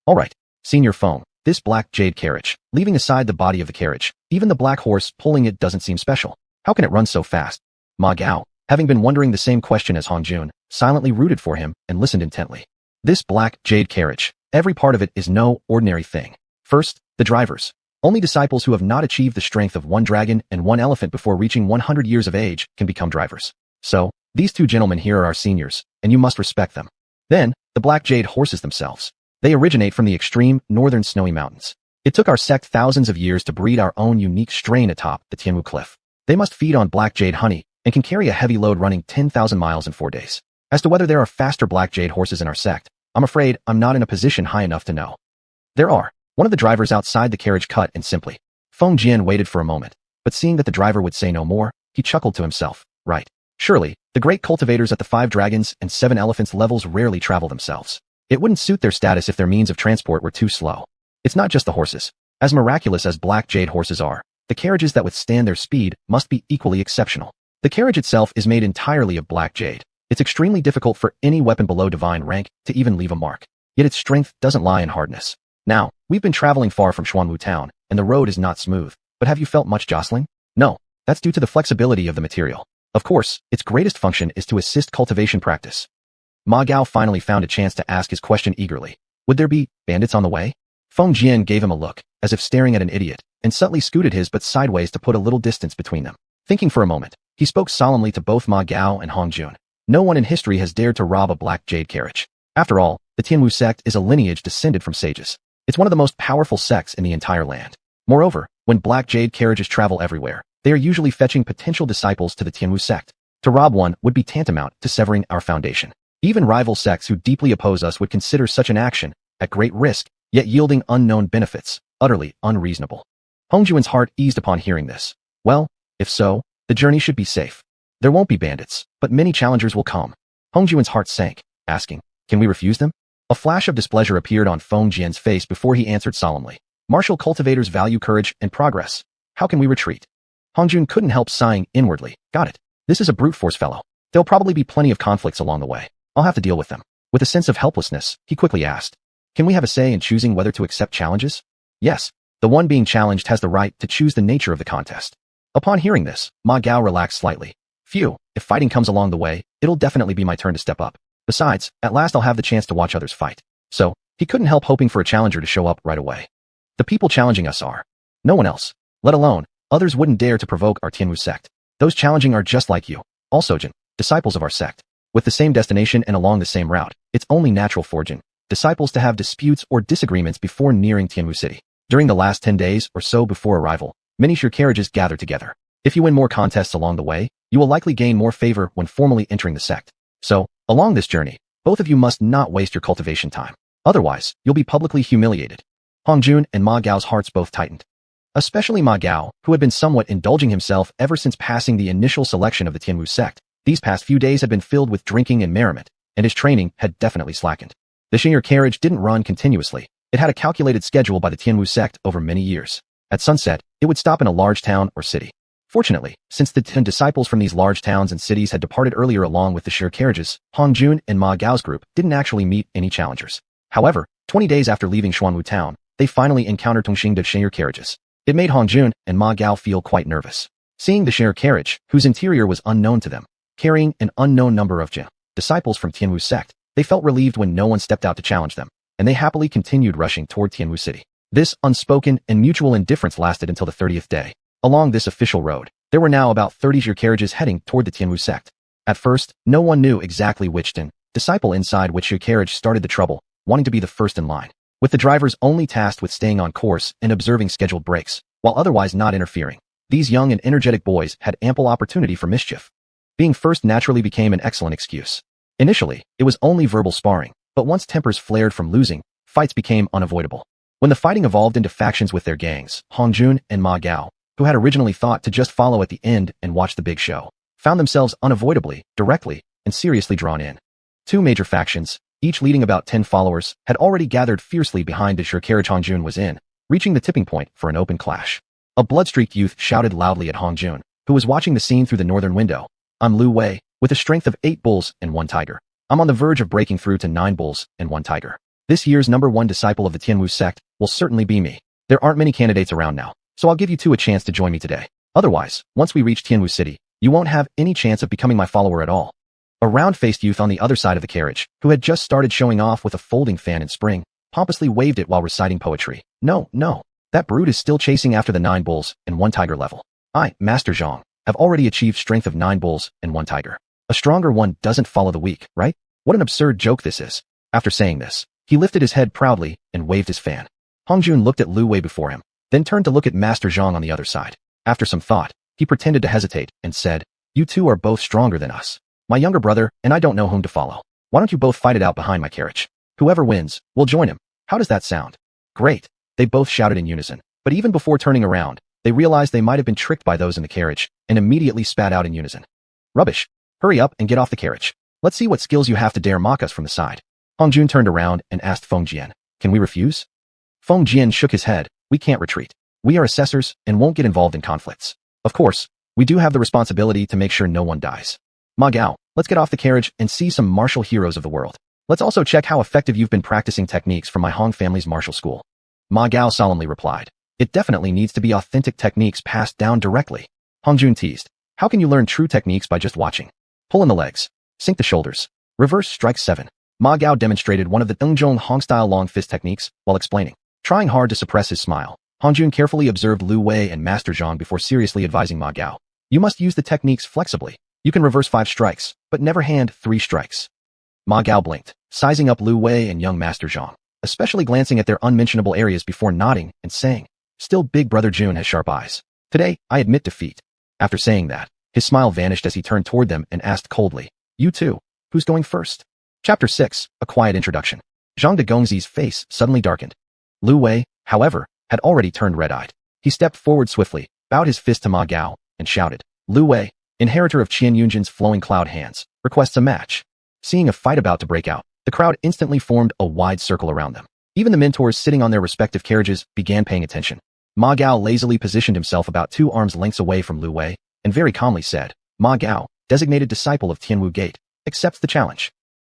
Alright, Senior Feng, this black jade carriage, leaving aside the body of the carriage, even the black horse pulling it doesn't seem special. How can it run so fast? Ma Gao, having been wondering the same question as Hong Jun, silently rooted for him and listened intently. This black jade carriage, every part of it is no ordinary thing. First, the drivers. Only disciples who have not achieved the strength of 1 dragon and 1 elephant before reaching 100 years of age can become drivers. So, these 2 gentlemen here are our seniors, and you must respect them. Then, the black jade horses themselves. They originate from the extreme northern snowy mountains. It took our sect thousands of years to breed our own unique strain atop the Tianwu Cliff. They must feed on black jade honey and can carry a heavy load running 10,000 miles in 4 days. As to whether there are faster black jade horses in our sect, I'm afraid I'm not in a position high enough to know. There are. One of the drivers outside the carriage cut in simply. Feng Jian waited for a moment, but seeing that the driver would say no more, he chuckled to himself. Right. Surely, the great cultivators at the 5 dragons and 7 elephants levels rarely travel themselves. It wouldn't suit their status if their means of transport were too slow. It's not just the horses. As miraculous as black jade horses are, the carriages that withstand their speed must be equally exceptional. The carriage itself is made entirely of black jade. It's extremely difficult for any weapon below divine rank to even leave a mark. Yet its strength doesn't lie in hardness. Now, we've been traveling far from Xuanhu Town, and the road is not smooth. But have you felt much jostling? No. That's due to the flexibility of the material. Of course, its greatest function is to assist cultivation practice. Ma Gao finally found a chance to ask his question eagerly. Would there be bandits on the way? Feng Jian gave him a look, as if staring at an idiot, and subtly scooted his butt sideways to put a little distance between them. Thinking for a moment, he spoke solemnly to both Ma Gao and Hong Jun. No one in history has dared to rob a black jade carriage. After all, the Tianwu sect is a lineage descended from sages. It's one of the most powerful sects in the entire land. Moreover, when black jade carriages travel everywhere, They are usually fetching potential disciples to the Tianwu sect. To rob one would be tantamount to severing our foundation. Even rival sects who deeply oppose us would consider such an action, at great risk, yet yielding unknown benefits, utterly unreasonable. Hongjuan's heart eased upon hearing this. Well, if so, the journey should be safe. There won't be bandits, but many challengers will come. Hongjuan's heart sank, asking, can we refuse them? A flash of displeasure appeared on Feng Jian's face before he answered solemnly. Martial cultivators value courage and progress. How can we retreat? Hongjuan couldn't help sighing inwardly. Got it. This is a brute force fellow. There'll probably be plenty of conflicts along the way. I'll have to deal with them. With a sense of helplessness, he quickly asked, can we have a say in choosing whether to accept challenges? Yes. The one being challenged has the right to choose the nature of the contest. Upon hearing this, Ma Gao relaxed slightly. Phew, if fighting comes along the way, it'll definitely be my turn to step up. Besides, at last I'll have the chance to watch others fight. So, he couldn't help hoping for a challenger to show up right away. The people challenging us are no one else. Let alone, others wouldn't dare to provoke our Tianwu sect. Those challenging are just like you, all Sojin, disciples of our sect. With the same destination and along the same route, it's only natural for Jin, disciples to have disputes or disagreements before nearing Tianwu City. During the last 10 days or so before arrival, many sure carriages gather together. If you win more contests along the way, you will likely gain more favor when formally entering the sect. So, along this journey, both of you must not waste your cultivation time. Otherwise, you'll be publicly humiliated. Hongjun and Ma Gao's hearts both tightened. Especially Ma Gao, who had been somewhat indulging himself ever since passing the initial selection of the Tianwu sect. These past few days had been filled with drinking and merriment, and his training had definitely slackened. The Xianxia carriage didn't run continuously. It had a calculated schedule by the Tianwu sect over many years. At sunset, it would stop in a large town or city. Fortunately, since the 10 disciples from these large towns and cities had departed earlier along with the Xianxia carriages, Hongjun and Ma Gao's group didn't actually meet any challengers. However, 20 days after leaving Xuanhu town, they finally encountered Tongxing's Xianxia carriages. It made Hongjun and Ma Gao feel quite nervous. Seeing the Xianxia carriage, whose interior was unknown to them, carrying an unknown number of disciples from Tianwu sect, they felt relieved when no one stepped out to challenge them, and they happily continued rushing toward Tianwu City. This unspoken and mutual indifference lasted until the 30th day. Along this official road, there were now about 30 Xianxia carriages heading toward the Tianwu sect. At first, no one knew exactly which disciple inside which Xianxia carriage started the trouble, wanting to be the first in line, with the drivers only tasked with staying on course and observing scheduled breaks, while otherwise not interfering. These young and energetic boys had ample opportunity for mischief. Being first naturally became an excellent excuse. Initially, it was only verbal sparring, but once tempers flared from losing, fights became unavoidable. When the fighting evolved into factions with their gangs, Hongjun and Ma Gao, who had originally thought to just follow at the end and watch the big show, found themselves unavoidably, directly, and seriously drawn in. Two major factions, each leading about 10 followers, had already gathered fiercely behind the Xianxia carriage Hongjun was in, reaching the tipping point for an open clash. A blood-streaked youth shouted loudly at Hongjun, who was watching the scene through the northern window. I'm Lu Wei, with a strength of 8 bulls and 1 tiger. I'm on the verge of breaking through to 9 bulls and 1 tiger. This year's #1 disciple of the Tianwu sect will certainly be me. There aren't many candidates around now, so I'll give you two a chance to join me today. Otherwise, once we reach Tianwu City, you won't have any chance of becoming my follower at all. A round-faced youth on the other side of the carriage, who had just started showing off with a folding fan in spring, pompously waved it while reciting poetry. No, that brute is still chasing after the 9 bulls and 1 tiger level. I, Master Zhang, have already achieved strength of 9 bulls and 1 tiger. A stronger one doesn't follow the weak, right? What an absurd joke this is. After saying this, he lifted his head proudly and waved his fan. Hongjun looked at Lu Wei before him, then turned to look at Master Zhang on the other side. After some thought, he pretended to hesitate and said, you two are both stronger than us. My younger brother and I don't know whom to follow. Why don't you both fight it out behind my carriage? Whoever wins, we'll join him. How does that sound? Great. They both shouted in unison, but even before turning around, they realized they might have been tricked by those in the carriage and immediately spat out in unison. Rubbish. Hurry up and get off the carriage. Let's see what skills you have to dare mock us from the side. Hongjun turned around and asked Feng Jian, can we refuse? Feng Jian shook his head. We can't retreat. We are assessors and won't get involved in conflicts. Of course, we do have the responsibility to make sure no one dies. Ma Gao, let's get off the carriage and see some martial heroes of the world. Let's also check how effective you've been practicing techniques from my Hong family's martial school. Ma Gao solemnly replied. It definitely needs to be authentic techniques passed down directly. Hongjun teased. How can you learn true techniques by just watching? Pull in the legs. Sink the shoulders. Reverse strike 7. Ma Gao demonstrated one of the Zhong Hong-style long fist techniques while explaining. Trying hard to suppress his smile, Hongjun carefully observed Lu Wei and Master Zhang before seriously advising Ma Gao. You must use the techniques flexibly. You can reverse 5 strikes, but never hand 3 strikes. Ma Gao blinked, sizing up Lu Wei and young Master Zhang, especially glancing at their unmentionable areas before nodding and saying, still Big Brother Jun has sharp eyes. Today, I admit defeat. After saying that, his smile vanished as he turned toward them and asked coldly, "You too? Who's going first?" Chapter 6, A Quiet Introduction. Zhang de Gongzi's face suddenly darkened. Lu Wei, however, had already turned red-eyed. He stepped forward swiftly, bowed his fist to Ma Gao, and shouted, "Lu Wei, inheritor of Qian Yunjin's flowing cloud hands, requests a match." Seeing a fight about to break out, the crowd instantly formed a wide circle around them. Even the mentors sitting on their respective carriages began paying attention. Ma Gao lazily positioned himself about 2 arms lengths away from Lu Wei, and very calmly said, "Ma Gao, designated disciple of Tianwu Gate, accepts the challenge."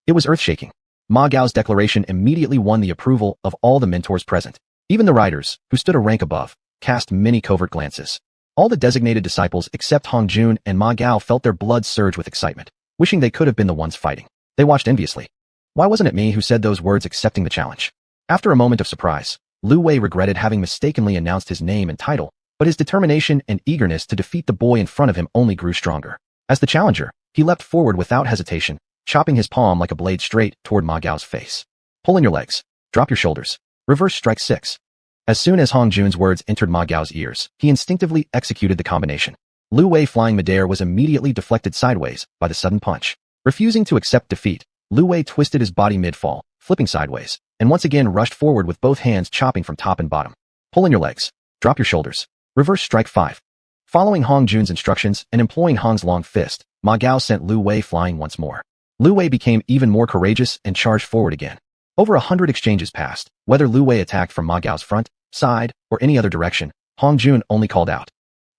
It was earth-shaking. Ma Gao's declaration immediately won the approval of all the mentors present. Even the riders, who stood a rank above, cast many covert glances. All the designated disciples except Hong Jun and Ma Gao felt their blood surge with excitement, wishing they could have been the ones fighting. They watched enviously. Why wasn't it me who said those words accepting the challenge? After a moment of surprise, Lu Wei regretted having mistakenly announced his name and title, but his determination and eagerness to defeat the boy in front of him only grew stronger. As the challenger, he leapt forward without hesitation, chopping his palm like a blade straight toward Ma Gao's face. "Pull in your legs. Drop your shoulders. Reverse strike 6. As soon as Hong Jun's words entered Ma Gao's ears, he instinctively executed the combination. Lu Wei flying midair was immediately deflected sideways by the sudden punch. Refusing to accept defeat, Lu Wei twisted his body mid-fall, flipping sideways, and once again rushed forward with both hands chopping from top and bottom. "Pull in your legs. Drop your shoulders. Reverse strike 5. Following Hong Jun's instructions and employing Hong's long fist, Ma Gao sent Lu Wei flying once more. Lu Wei became even more courageous and charged forward again. Over 100 exchanges passed. Whether Lu Wei attacked from Ma Gao's front, side, or any other direction, Hong Jun only called out,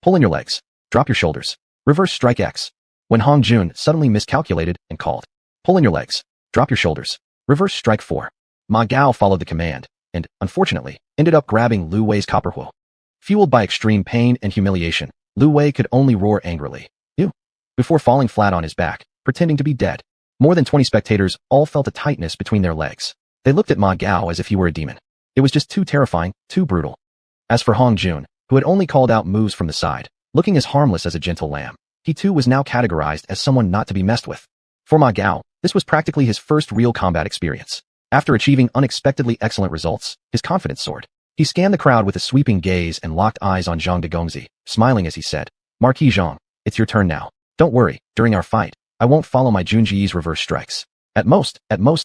"Pull in your legs. Drop your shoulders. Reverse strike X." When Hong Jun suddenly miscalculated and called, "Pull in your legs. Drop your shoulders. Reverse strike 4." Ma Gao followed the command, and, unfortunately, ended up grabbing Lu Wei's copper huo. Fueled by extreme pain and humiliation, Lu Wei could only roar angrily, "Ew," before falling flat on his back, pretending to be dead. More than 20 spectators all felt a tightness between their legs. They looked at Ma Gao as if he were a demon. It was just too terrifying, too brutal. As for Hong Jun, who had only called out moves from the side, looking as harmless as a gentle lamb, he too was now categorized as someone not to be messed with. For Ma Gao, this was practically his first real combat experience. After achieving unexpectedly excellent results, his confidence soared. He scanned the crowd with a sweeping gaze and locked eyes on Zhang de Gongzi, smiling as he said, "Marquis Zhang, it's your turn now. Don't worry, during our fight, I won't follow my Junji's reverse strikes. At most,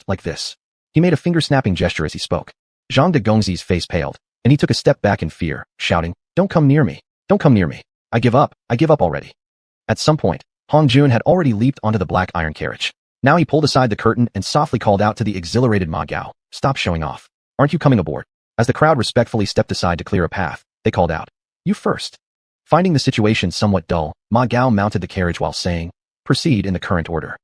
like this." He made a finger-snapping gesture as he spoke. Zhang de Gongzi's face paled, and he took a step back in fear, shouting, "Don't come near me. Don't come near me. I give up already." At some point, Hong Jun had already leaped onto the black iron carriage. Now he pulled aside the curtain and softly called out to the exhilarated Ma Gao, "Stop showing off. Aren't you coming aboard?" As the crowd respectfully stepped aside to clear a path, they called out, "You first." Finding the situation somewhat dull, Ma Gao mounted the carriage while saying, "Proceed in the current order."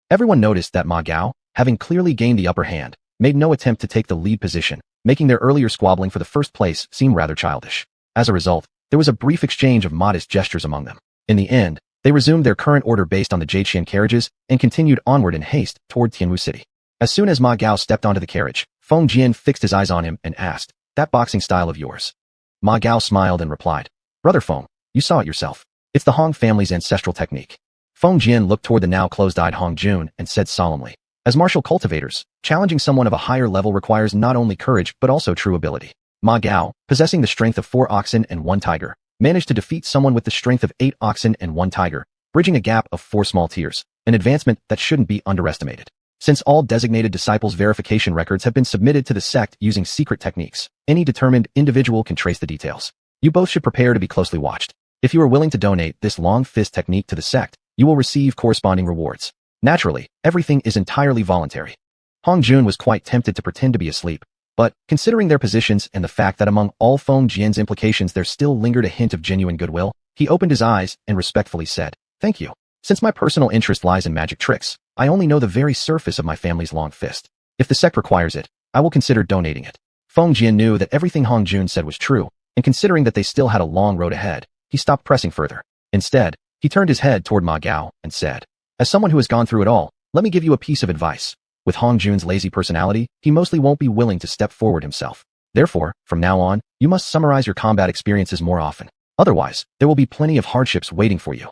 Everyone noticed that Ma Gao, having clearly gained the upper hand, made no attempt to take the lead position, making their earlier squabbling for the first place seem rather childish. As a result, there was a brief exchange of modest gestures among them. In the end, they resumed their current order based on the xiuxian carriages and continued onward in haste toward Tianwu City. As soon as Ma Gao stepped onto the carriage, Feng Jian fixed his eyes on him and asked, "That boxing style of yours?" Ma Gao smiled and replied, "Brother Feng, you saw it yourself. It's the Hong family's ancestral technique." Feng Jian looked toward the now closed-eyed Hong Jun and said solemnly, "As martial cultivators, challenging someone of a higher level requires not only courage but also true ability." Ma Gao, possessing the strength of 4 oxen and 1 tiger, managed to defeat someone with the strength of 8 oxen and 1 tiger, bridging a gap of 4 small tiers, an advancement that shouldn't be underestimated. Since all designated disciples' verification records have been submitted to the sect using secret techniques, any determined individual can trace the details. You both should prepare to be closely watched. If you are willing to donate this long fist technique to the sect, you will receive corresponding rewards. Naturally, everything is entirely voluntary. Hong Jun was quite tempted to pretend to be asleep, but, considering their positions and the fact that among all Feng Jian's implications there still lingered a hint of genuine goodwill, he opened his eyes and respectfully said, "Thank you. Since my personal interest lies in magic tricks, I only know the very surface of my family's long fist. If the sect requires it, I will consider donating it." Feng Jian knew that everything Hong Jun said was true, and considering that they still had a long road ahead, he stopped pressing further. Instead, he turned his head toward Ma Gao and said, "As someone who has gone through it all, let me give you a piece of advice. With Hong Jun's lazy personality, he mostly won't be willing to step forward himself. Therefore, from now on, you must summarize your combat experiences more often. Otherwise, there will be plenty of hardships waiting for you."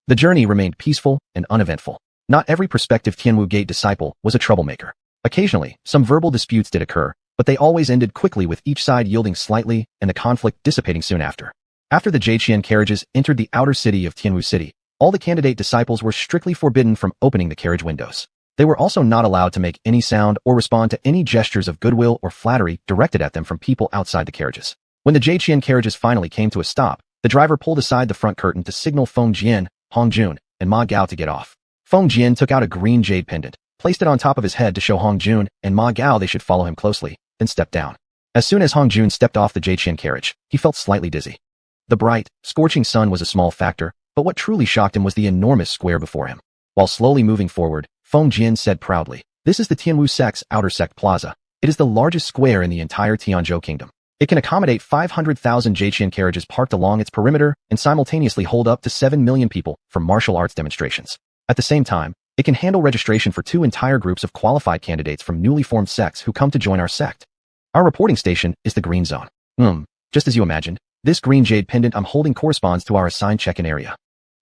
The journey remained peaceful and uneventful. Not every prospective Tianwu Gate disciple was a troublemaker. Occasionally, some verbal disputes did occur, but they always ended quickly with each side yielding slightly and the conflict dissipating soon after. After the xiuxian carriages entered the outer city of Tianwu City, all the candidate disciples were strictly forbidden from opening the carriage windows. They were also not allowed to make any sound or respond to any gestures of goodwill or flattery directed at them from people outside the carriages. When the xiuxian carriages finally came to a stop, the driver pulled aside the front curtain to signal Feng Jian, Hong Jun, and Ma Gao to get off. Feng Jian took out a green jade pendant, placed it on top of his head to show Hong Jun and Ma Gao they should follow him closely, then stepped down. As soon as Hong Jun stepped off the xiuxian carriage, he felt slightly dizzy. The bright, scorching sun was a small factor, but what truly shocked him was the enormous square before him. While slowly moving forward, Feng Jian said proudly, "This is the Tianwu Sect's outer sect plaza. It is the largest square in the entire Tianzhou kingdom. It can accommodate 500,000 xiuxian carriages parked along its perimeter and simultaneously hold up to 7 million people for martial arts demonstrations. At the same time, it can handle registration for 2 entire groups of qualified candidates from newly formed sects who come to join our sect. Our reporting station is the green zone. Just as you imagined, this green jade pendant I'm holding corresponds to our assigned check-in area."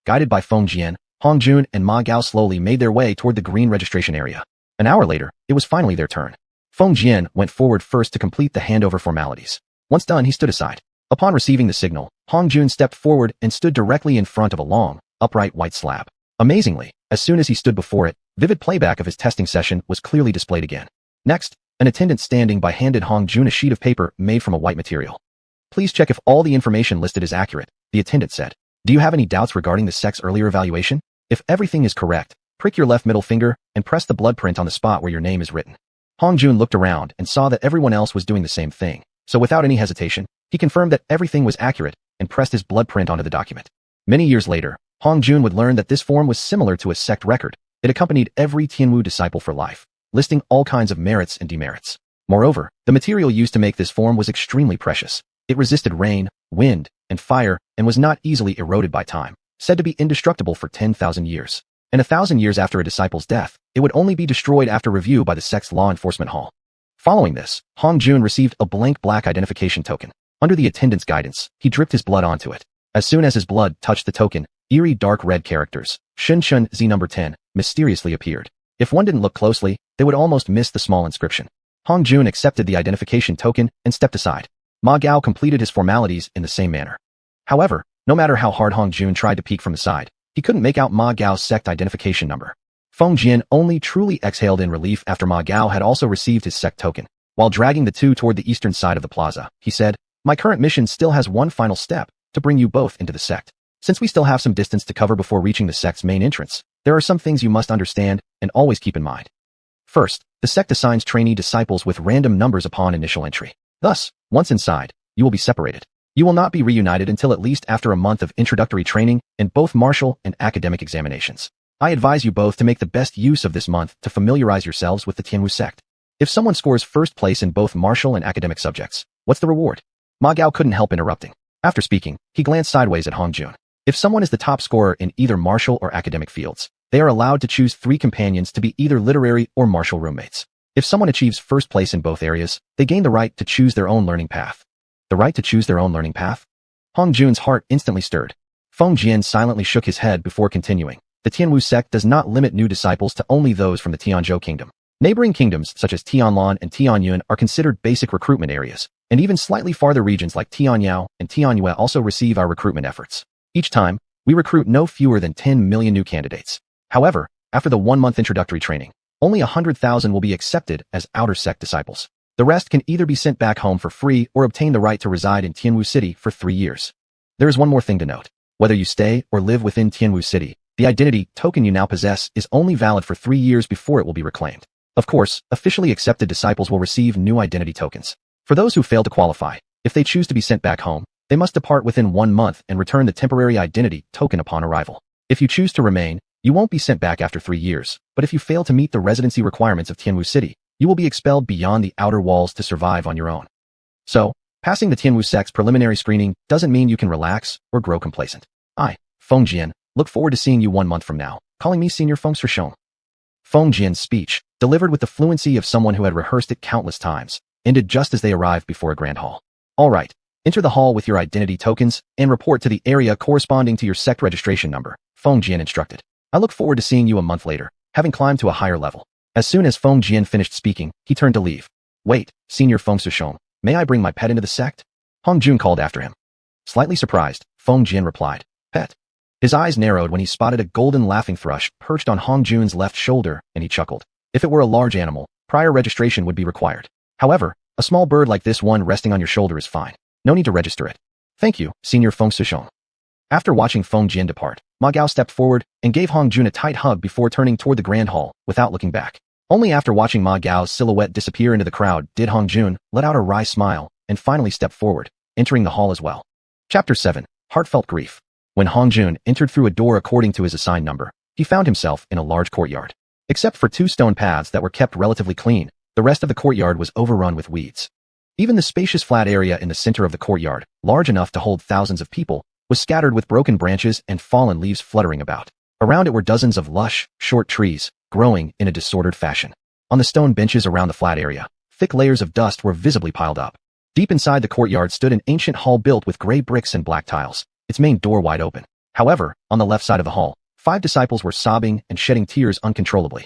Guided by Feng Jian, Hong Jun and Ma Gao slowly made their way toward the green registration area. An hour later, it was finally their turn. Feng Jian went forward first to complete the handover formalities. Once done, he stood aside. Upon receiving the signal, Hong Jun stepped forward and stood directly in front of a long, upright white slab. Amazingly, as soon as he stood before it, vivid playback of his testing session was clearly displayed again. Next, an attendant standing by handed Hong Jun a sheet of paper made from a white material. "Please check if all the information listed is accurate," the attendant said. "Do you have any doubts regarding the sect's earlier evaluation? If everything is correct, prick your left middle finger and press the blood print on the spot where your name is written." Hong Jun looked around and saw that everyone else was doing the same thing, so without any hesitation, he confirmed that everything was accurate and pressed his blood print onto the document. Many years later, Hong Jun would learn that this form was similar to a sect record. It accompanied every Tianwu disciple for life, listing all kinds of merits and demerits. Moreover, the material used to make this form was extremely precious. It resisted rain, wind, and fire, and was not easily eroded by time, said to be indestructible for 10,000 years. And 1,000 years after a disciple's death, it would only be destroyed after review by the sect's law enforcement hall. Following this, Hong Jun received a blank black identification token. Under the attendant's guidance, he dripped his blood onto it. As soon as his blood touched the token, eerie dark red characters, Shunshun Z number 10, mysteriously appeared. If one didn't look closely, they would almost miss the small inscription. Hong Jun accepted the identification token and stepped aside. Ma Gao completed his formalities in the same manner. However, no matter how hard Hong Jun tried to peek from the side, he couldn't make out Ma Gao's sect identification number. Feng Jian only truly exhaled in relief after Ma Gao had also received his sect token. While dragging the two toward the eastern side of the plaza, he said, "My current mission still has one final step, to bring you both into the sect. Since we still have some distance to cover before reaching the sect's main entrance, there are some things you must understand and always keep in mind. First, the sect assigns trainee disciples with random numbers upon initial entry. Thus, once inside, you will be separated. You will not be reunited until at least after a month of introductory training in both martial and academic examinations. I advise you both to make the best use of this month to familiarize yourselves with the Tianwu sect. If someone scores first place in both martial and academic subjects, what's the reward?" Ma Gao couldn't help interrupting. After speaking, he glanced sideways at Hong Jun. If someone is the top scorer in either martial or academic fields, they are allowed to choose 3 companions to be either literary or martial roommates. If someone achieves first place in both areas, they gain the right to choose their own learning path. The right to choose their own learning path? Hong Jun's heart instantly stirred. Feng Jian silently shook his head before continuing. The Tianwu sect does not limit new disciples to only those from the Tianzhou kingdom. Neighboring kingdoms such as Tianlan and Tianyuan are considered basic recruitment areas, and even slightly farther regions like Tianyao and Tianyue also receive our recruitment efforts. Each time, we recruit no fewer than 10 million new candidates. However, after the 1-month introductory training, only 100,000 will be accepted as outer sect disciples. The rest can either be sent back home for free or obtain the right to reside in Tianwu City for 3 years. There is one more thing to note. Whether you stay or live within Tianwu City, the identity token you now possess is only valid for 3 years before it will be reclaimed. Of course, officially accepted disciples will receive new identity tokens. For those who fail to qualify, if they choose to be sent back home, they must depart within 1 month and return the temporary identity token upon arrival. If you choose to remain, you won't be sent back after 3 years, but if you fail to meet the residency requirements of Tianwu City, you will be expelled beyond the outer walls to survive on your own. So, passing the Tianwu sect's preliminary screening doesn't mean you can relax or grow complacent. I, Feng Jian, look forward to seeing you 1 month from now, calling me Senior Feng Xiuxian. Feng Jian's speech, delivered with the fluency of someone who had rehearsed it countless times, ended just as they arrived before a grand hall. All right, enter the hall with your identity tokens and report to the area corresponding to your sect registration number, Feng Jian instructed. I look forward to seeing you a month later, having climbed to a higher level. As soon as Feng Jian finished speaking, he turned to leave. Wait, Senior Feng Xiuxian, may I bring my pet into the sect? Hong Jun called after him. Slightly surprised, Feng Jin replied, "Pet." His eyes narrowed when he spotted a golden laughing thrush perched on Hong Jun's left shoulder, and he chuckled. If it were a large animal, prior registration would be required. However, a small bird like this one resting on your shoulder is fine. No need to register it. Thank you, Senior Feng Xiuxian. After watching Feng Jin depart, Ma Gao stepped forward and gave Hong Jun a tight hug before turning toward the grand hall, without looking back. Only after watching Ma Gao's silhouette disappear into the crowd did Hong Jun let out a wry smile and finally step forward, entering the hall as well. Chapter 7. Heartfelt Grief. When Hong Jun entered through a door according to his assigned number, he found himself in a large courtyard. Except for 2 stone paths that were kept relatively clean, the rest of the courtyard was overrun with weeds. Even the spacious flat area in the center of the courtyard, large enough to hold thousands of people, was scattered with broken branches and fallen leaves fluttering about. Around it were dozens of lush, short trees, growing in a disordered fashion. On the stone benches around the flat area, thick layers of dust were visibly piled up. Deep inside the courtyard stood an ancient hall built with gray bricks and black tiles, its main door wide open. However, on the left side of the hall, 5 disciples were sobbing and shedding tears uncontrollably.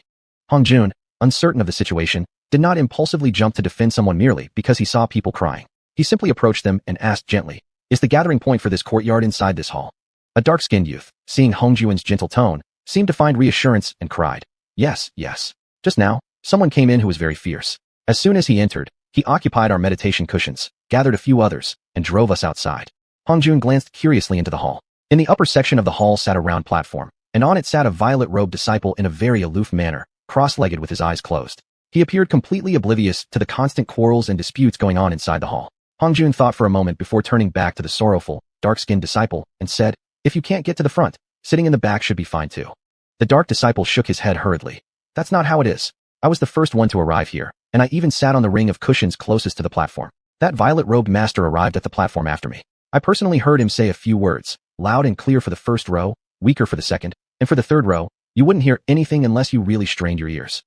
Hong Jun, uncertain of the situation, did not impulsively jump to defend someone merely because he saw people crying. He simply approached them and asked gently, "Is the gathering point for this courtyard inside this hall?" A dark-skinned youth, seeing Hong Jun's gentle tone, seemed to find reassurance and cried, "Yes, yes. Just now, someone came in who was very fierce. As soon as he entered, he occupied our meditation cushions, gathered a few others, and drove us outside." Hong Jun glanced curiously into the hall. In the upper section of the hall sat a round platform, and on it sat a violet-robed disciple in a very aloof manner, cross-legged with his eyes closed. He appeared completely oblivious to the constant quarrels and disputes going on inside the hall. Hong Jun thought for a moment before turning back to the sorrowful, dark-skinned disciple and said, "If you can't get to the front, sitting in the back should be fine too." The dark disciple shook his head hurriedly. "That's not how it is. I was the first one to arrive here, and I even sat on the ring of cushions closest to the platform. That violet-robed master arrived at the platform after me. I personally heard him say a few words, loud and clear for the first row, weaker for the second, and for the third row, you wouldn't hear anything unless you really strained your ears."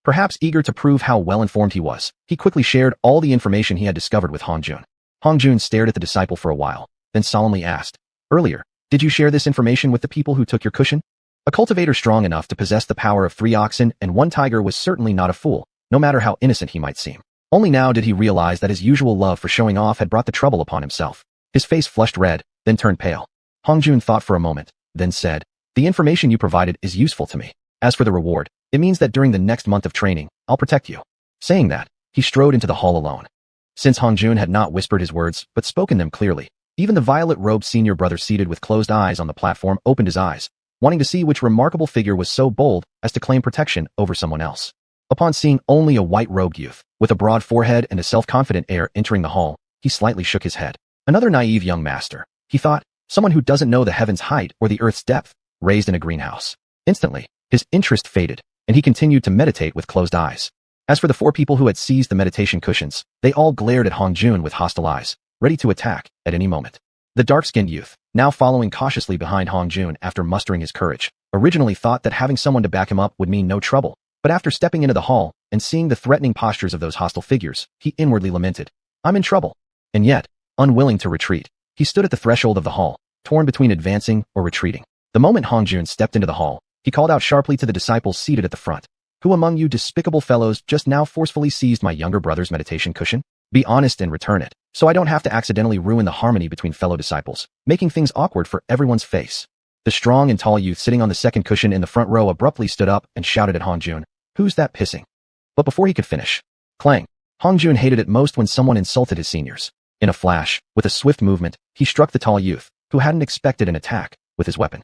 Perhaps eager to prove how well-informed he was, he quickly shared all the information he had discovered with Hong Jun. Hong Jun stared at the disciple for a while, then solemnly asked, "Earlier, did you share this information with the people who took your cushion?" A cultivator strong enough to possess the power of 3 oxen and 1 tiger was certainly not a fool, no matter how innocent he might seem. Only now did he realize that his usual love for showing off had brought the trouble upon himself. His face flushed red, then turned pale. Hong Jun thought for a moment, then said, "The information you provided is useful to me. As for the reward, it means that during the next month of training, I'll protect you." Saying that, he strode into the hall alone. Since Hong Jun had not whispered his words, but spoken them clearly, even the violet-robed senior brother seated with closed eyes on the platform opened his eyes, wanting to see which remarkable figure was so bold as to claim protection over someone else. Upon seeing only a white-robed youth, with a broad forehead and a self-confident air entering the hall, he slightly shook his head. Another naive young master, he thought, someone who doesn't know the heaven's height or the earth's depth, raised in a greenhouse. Instantly, his interest faded, and he continued to meditate with closed eyes. As for the 4 people who had seized the meditation cushions, they all glared at Hong Jun with hostile eyes, ready to attack at any moment. The dark-skinned youth, now following cautiously behind Hong Jun after mustering his courage, originally thought that having someone to back him up would mean no trouble, but after stepping into the hall and seeing the threatening postures of those hostile figures, he inwardly lamented, "I'm in trouble." And yet, unwilling to retreat, he stood at the threshold of the hall, torn between advancing or retreating. The moment Hong Jun stepped into the hall, he called out sharply to the disciples seated at the front, "Who among you despicable fellows just now forcefully seized my younger brother's meditation cushion? Be honest and return it, so I don't have to accidentally ruin the harmony between fellow disciples, making things awkward for everyone's face." The strong and tall youth sitting on the second cushion in the front row abruptly stood up and shouted at Hong Jun, "Who's that pissing?" But before he could finish, clang, Hong Jun hated it most when someone insulted his seniors. In a flash, with a swift movement, he struck the tall youth, who hadn't expected an attack, with his weapon.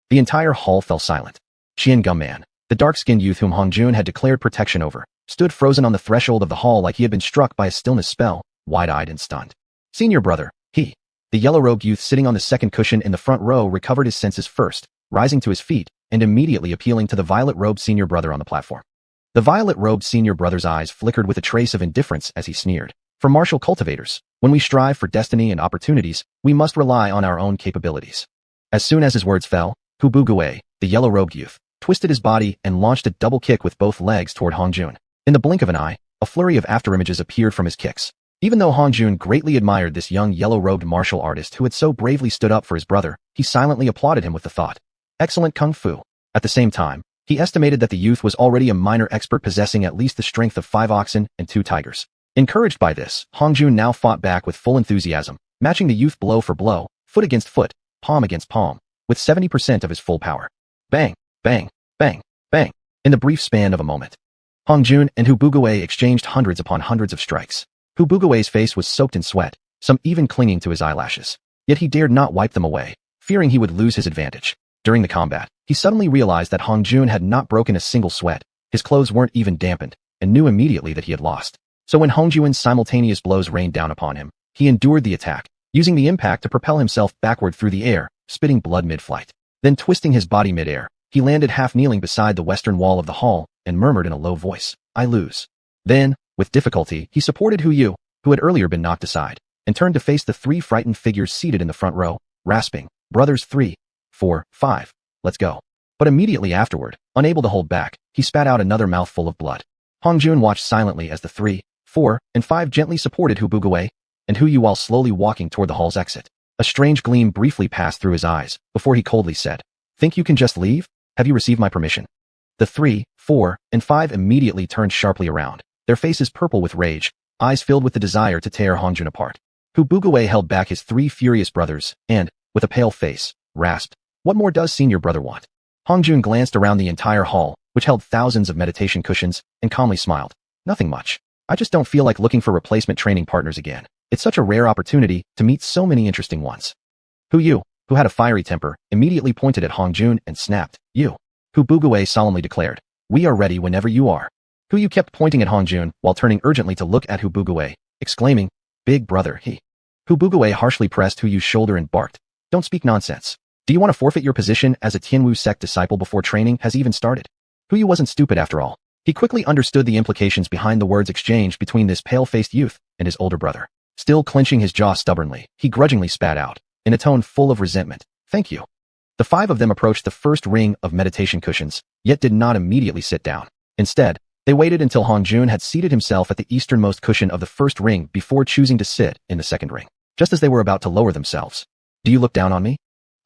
The entire hall fell silent. Xianxia Man, the dark-skinned youth whom Hong Jun had declared protection over, stood frozen on the threshold of the hall like he had been struck by a stillness spell, wide-eyed and stunned. "Senior brother," the yellow-robed youth sitting on the second cushion in the front row recovered his senses first, rising to his feet and immediately appealing to the violet-robed senior brother on the platform. The violet-robed senior brother's eyes flickered with a trace of indifference as he sneered, "For martial cultivators, when we strive for destiny and opportunities, we must rely on our own capabilities." As soon as his words fell, Hubugue, the yellow-robed youth, twisted his body and launched a double kick with both legs toward Hong Jun. In the blink of an eye, a flurry of afterimages appeared from his kicks. Even though Hong Jun greatly admired this young yellow-robed martial artist who had so bravely stood up for his brother, he silently applauded him with the thought, "Excellent kung fu." At the same time, he estimated that the youth was already a minor expert possessing at least the strength of 5 oxen and 2 tigers. Encouraged by this, Hong Jun now fought back with full enthusiasm, matching the youth blow for blow, foot against foot, palm against palm, with 70% of his full power. Bang, bang, bang, bang. In the brief span of a moment, Hong Jun and Hu Bugui exchanged hundreds upon hundreds of strikes. Hu Bugui's face was soaked in sweat, some even clinging to his eyelashes. Yet he dared not wipe them away, fearing he would lose his advantage. During the combat, he suddenly realized that Hong Jun had not broken a single sweat, his clothes weren't even dampened, and knew immediately that he had lost. So when Hong Jun's simultaneous blows rained down upon him, he endured the attack, using the impact to propel himself backward through the air, spitting blood mid-flight. Then twisting his body mid-air, he landed half-kneeling beside the western wall of the hall and murmured in a low voice, "I lose." Then, with difficulty, he supported Hu Yu, who had earlier been knocked aside, and turned to face the three frightened figures seated in the front row, rasping, "Brothers 3, 4, 5, let's go." But immediately afterward, unable to hold back, he spat out another mouthful of blood. Hong Jun watched silently as the 3, 4, and 5 gently supported Hu Bugui and Hu Yu while slowly walking toward the hall's exit. A strange gleam briefly passed through his eyes before he coldly said, "Think you can just leave? Have you received my permission?" The 3, 4, and 5 immediately turned sharply around, their faces purple with rage, eyes filled with the desire to tear Hong Jun apart. Hu Bugui held back his 3 furious brothers and, with a pale face, rasped, "What more does senior brother want?" Hong Jun glanced around the entire hall, which held thousands of meditation cushions, and calmly smiled. "Nothing much. I just don't feel like looking for replacement training partners again. It's such a rare opportunity to meet so many interesting ones." Hu Yu, who had a fiery temper, immediately pointed at Hong Jun and snapped, "You." Hu Bugui solemnly declared, "We are ready whenever you are." Hu Yu kept pointing at Hong Jun while turning urgently to look at Hu Bugui, exclaiming, "Big brother, he." Hu Bugui harshly pressed Hu Yu's shoulder and barked, "Don't speak nonsense. Do you want to forfeit your position as a Tianwu sect disciple before training has even started?" Hu Yu wasn't stupid after all. He quickly understood the implications behind the words exchanged between this pale-faced youth and his older brother. Still clenching his jaw stubbornly, he grudgingly spat out, in a tone full of resentment, "Thank you." The 5 of them approached the first ring of meditation cushions, yet did not immediately sit down. Instead, they waited until Hong Jun had seated himself at the easternmost cushion of the first ring before choosing to sit in the second ring. Just as they were about to lower themselves, "Do you look down on me?"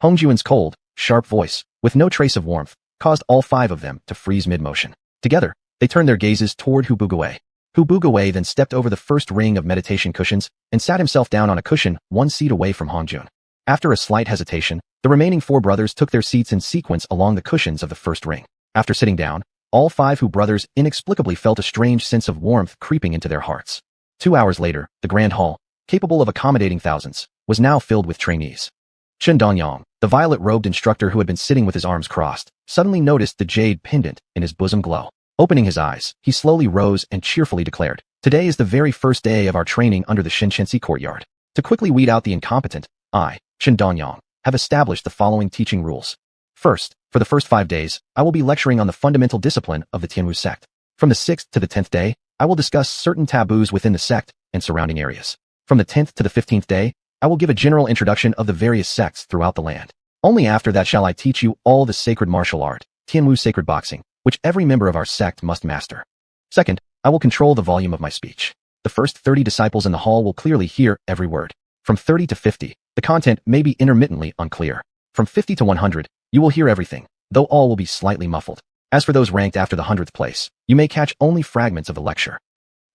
Hong Jun's cold, sharp voice, with no trace of warmth, caused all 5 of them to freeze mid-motion. Together, they turned their gazes toward Hu Bugui. Hu Bugui then stepped over the first ring of meditation cushions and sat himself down on a cushion 1 seat away from Hong Jun. After a slight hesitation, the remaining 4 brothers took their seats in sequence along the cushions of the first ring. After sitting down, all 5 Hu brothers inexplicably felt a strange sense of warmth creeping into their hearts. 2 hours later, the grand hall, capable of accommodating thousands, was now filled with trainees. Chen Dongyang, the violet-robed instructor who had been sitting with his arms crossed, suddenly noticed the jade pendant in his bosom glow. Opening his eyes, he slowly rose and cheerfully declared, "Today is the very first day of our training under the Xianxia courtyard. To quickly weed out the incompetent, I, Chen Dongyang, have established the following teaching rules. First, for the first 5 days, I will be lecturing on the fundamental discipline of the Tianwu sect. From the 6th to the 10th day, I will discuss certain taboos within the sect and surrounding areas. From the 10th to the 15th day, I will give a general introduction of the various sects throughout the land. Only after that shall I teach you all the sacred martial art, Tianwu sacred boxing, which every member of our sect must master. Second, I will control the volume of my speech. The first 30 disciples in the hall will clearly hear every word. From 30 to 50, the content may be intermittently unclear. From 50 to 100, you will hear everything, though all will be slightly muffled. As for those ranked after the 100th place, you may catch only fragments of the lecture.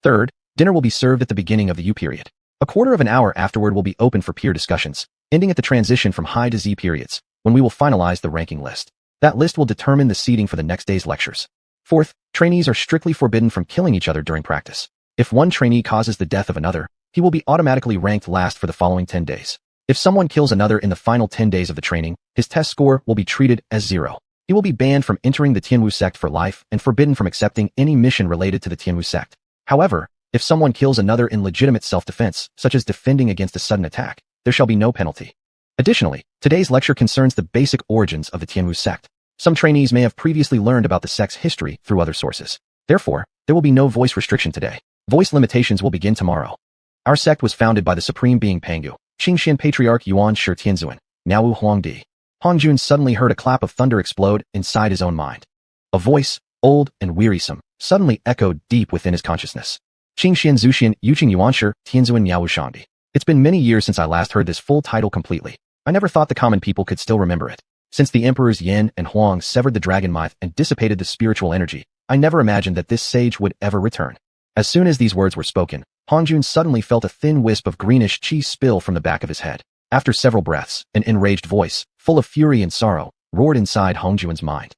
Third, dinner will be served at the beginning of the U period. A quarter of an hour afterward will be open for peer discussions, ending at the transition from high to Z periods, when we will finalize the ranking list. That list will determine the seating for the next day's lectures. Fourth, trainees are strictly forbidden from killing each other during practice. If one trainee causes the death of another, he will be automatically ranked last for the following 10 days. If someone kills another in the final 10 days of the training, his test score will be treated as 0. He will be banned from entering the Tianwu sect for life and forbidden from accepting any mission related to the Tianwu sect. However, if someone kills another in legitimate self-defense, such as defending against a sudden attack, there shall be no penalty. Additionally, today's lecture concerns the basic origins of the Tianwu sect. Some trainees may have previously learned about the sect's history through other sources. Therefore, there will be no voice restriction today. Voice limitations will begin tomorrow. Our sect was founded by the supreme being Pangu, Xiuxian Patriarch Yuan Shi Tianzuan, Miaowu Huangdi. Hong Jun suddenly heard a clap of thunder explode inside his own mind. A voice, old and wearisome, suddenly echoed deep within his consciousness. Xianxian Zuxian Yuqing Yuan Shi Tianzuan Miaowu Shangdi. It's been many years since I last heard this full title completely. I never thought the common people could still remember it. Since the emperors Yin and Huang severed the dragon myth and dissipated the spiritual energy, I never imagined that this sage would ever return. As soon as these words were spoken, Hong Jun suddenly felt a thin wisp of greenish qi spill from the back of his head. After several breaths, an enraged voice, full of fury and sorrow, roared inside Hongjuan's mind.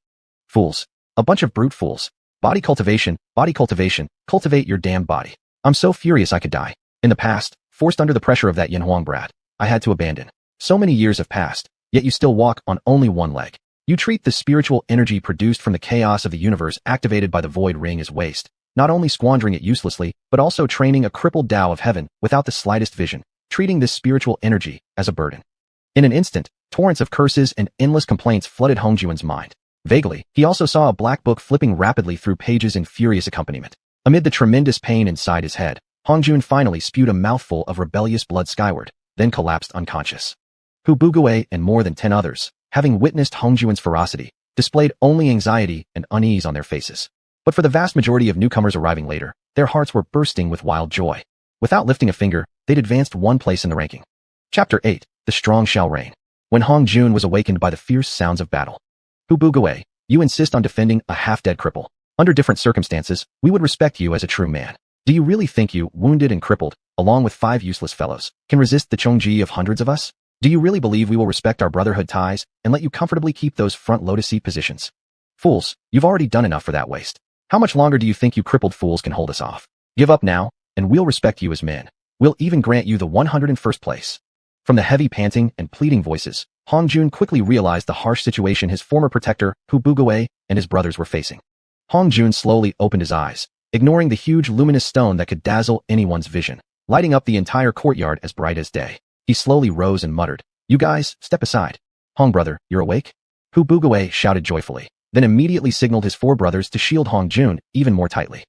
Fools. A bunch of brute fools. Body cultivation, cultivate your damned body. I'm so furious I could die. In the past, forced under the pressure of that Yanhuang brat, I had to abandon. So many years have passed, yet you still walk on only one leg. You treat the spiritual energy produced from the chaos of the universe activated by the void ring as waste, not only squandering it uselessly, but also training a crippled Tao of heaven without the slightest vision, treating this spiritual energy as a burden. In an instant, torrents of curses and endless complaints flooded Hongjuan's mind. Vaguely, he also saw a black book flipping rapidly through pages in furious accompaniment. Amid the tremendous pain inside his head, Hongjuan finally spewed a mouthful of rebellious blood skyward, then collapsed unconscious. Hu Bugui and more than 10 others, having witnessed Hongjuan's ferocity, displayed only anxiety and unease on their faces. But for the vast majority of newcomers arriving later, their hearts were bursting with wild joy. Without lifting a finger, they'd advanced one place in the ranking. Chapter 8, The Strong Shall Reign. When Hongjuan was awakened by the fierce sounds of battle. Hu Bugui, you insist on defending a half-dead cripple. Under different circumstances, we would respect you as a true man. Do you really think you, wounded and crippled, along with 5 useless fellows, can resist the Chongji of hundreds of us? Do you really believe we will respect our brotherhood ties and let you comfortably keep those front lotus seat positions? Fools, you've already done enough for that waste. How much longer do you think you crippled fools can hold us off? Give up now, and we'll respect you as men. We'll even grant you the 101st place. From the heavy panting and pleading voices, Hongjuan quickly realized the harsh situation his former protector, Hu Bugui, and his brothers were facing. Hongjuan slowly opened his eyes, ignoring the huge luminous stone that could dazzle anyone's vision, lighting up the entire courtyard as bright as day. He slowly rose and muttered, "You guys, step aside. Hong brother, you're awake?" Hu Bugui shouted joyfully, then immediately signaled his 4 brothers to shield Hongjuan even more tightly.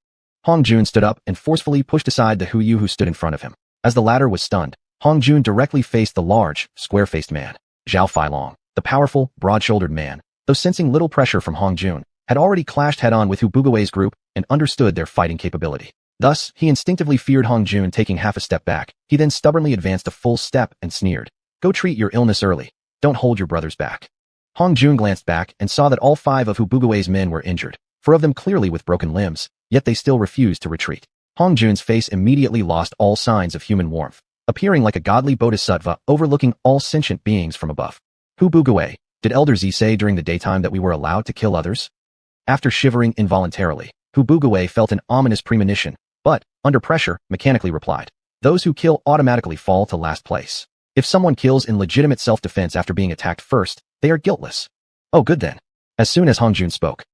Hongjuan stood up and forcefully pushed aside the Huyu who stood in front of him. As the latter was stunned, Hongjuan directly faced the large, square-faced man. Zhao Feilong, the powerful, broad-shouldered man, though sensing little pressure from Hongjuan, had already clashed head-on with Hu Bugui's group and understood their fighting capability. Thus, he instinctively feared Hongjuan taking half a step back. He then stubbornly advanced a full step and sneered, "Go treat your illness early. Don't hold your brothers back." Hongjuan glanced back and saw that all 5 of Hu Bugui's men were injured, 4 of them clearly with broken limbs, yet they still refused to retreat. Hongjuan's face immediately lost all signs of human warmth, appearing like a godly bodhisattva overlooking all sentient beings from above. Hu Bugui, did Elder Z say during the daytime that we were allowed to kill others? After shivering involuntarily, Hu Bugui felt an ominous premonition, but, under pressure, mechanically replied, "Those who kill automatically fall to last place. If someone kills in legitimate self-defense after being attacked first, they are guiltless." "Oh good then." As soon as Hongjuan spoke,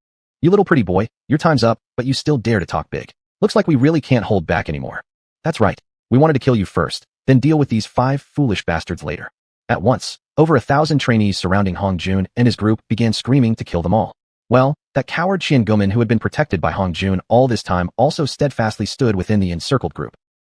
"You little pretty boy, your time's up, but you still dare to talk big. Looks like we really can't hold back anymore." "That's right. We wanted to kill you first, then deal with these 5 foolish bastards later." At once, over 1,000 trainees surrounding Hongjuan and his group began screaming to kill them all. Well, that coward Qian Gomen who had been protected by Hongjuan all this time also steadfastly stood within the encircled group.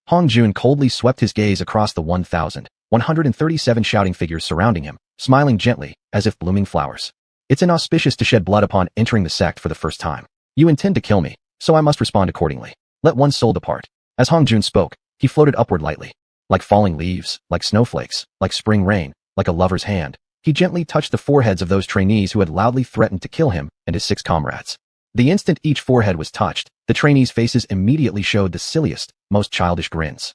Hongjuan coldly swept his gaze across the 1,137 shouting figures surrounding him, smiling gently, as if blooming flowers. "It's inauspicious to shed blood upon entering the sect for the first time. You intend to kill me, so I must respond accordingly. Let one soul depart." As Hongjuan spoke, he floated upward lightly. Like falling leaves, like snowflakes, like spring rain, like a lover's hand, he gently touched the foreheads of those trainees who had loudly threatened to kill him and his 6 comrades. The instant each forehead was touched, the trainees' faces immediately showed the silliest, most childish grins.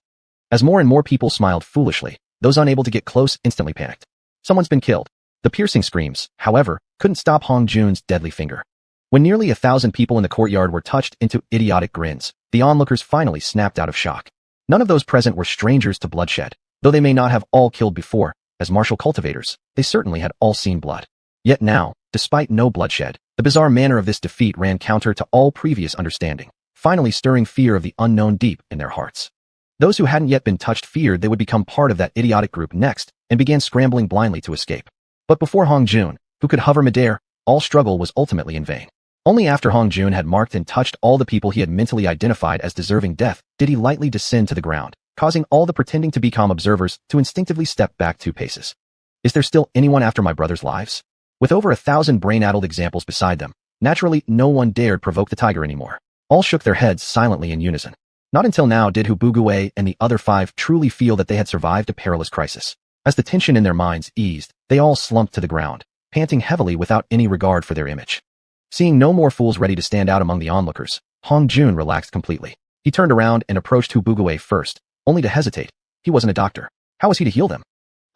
As more and more people smiled foolishly, those unable to get close instantly panicked. "Someone's been killed." The piercing screams, however, couldn't stop Hongjuan's deadly finger. When nearly 1,000 people in the courtyard were touched into idiotic grins, the onlookers finally snapped out of shock. None of those present were strangers to bloodshed, though they may not have all killed before. As martial cultivators, they certainly had all seen blood. Yet now, despite no bloodshed, the bizarre manner of this defeat ran counter to all previous understanding, finally stirring fear of the unknown deep in their hearts. Those who hadn't yet been touched feared they would become part of that idiotic group next and began scrambling blindly to escape. But before Hongjuan, who could hover midair, all struggle was ultimately in vain. Only after Hongjuan had marked and touched all the people he had mentally identified as deserving death did he lightly descend to the ground, causing all the pretending to be calm observers to instinctively step back 2 paces. Is there still anyone after my brothers' lives? With over 1,000 brain-addled examples beside them, naturally no one dared provoke the tiger anymore. All shook their heads silently in unison. Not until now did Hu Bugui and the other 5 truly feel that they had survived a perilous crisis. As the tension in their minds eased, they all slumped to the ground, panting heavily without any regard for their image. Seeing no more fools ready to stand out among the onlookers, Hongjuan relaxed completely. He turned around and approached Hu Bugui first, only to hesitate. He wasn't a doctor. How was he to heal them?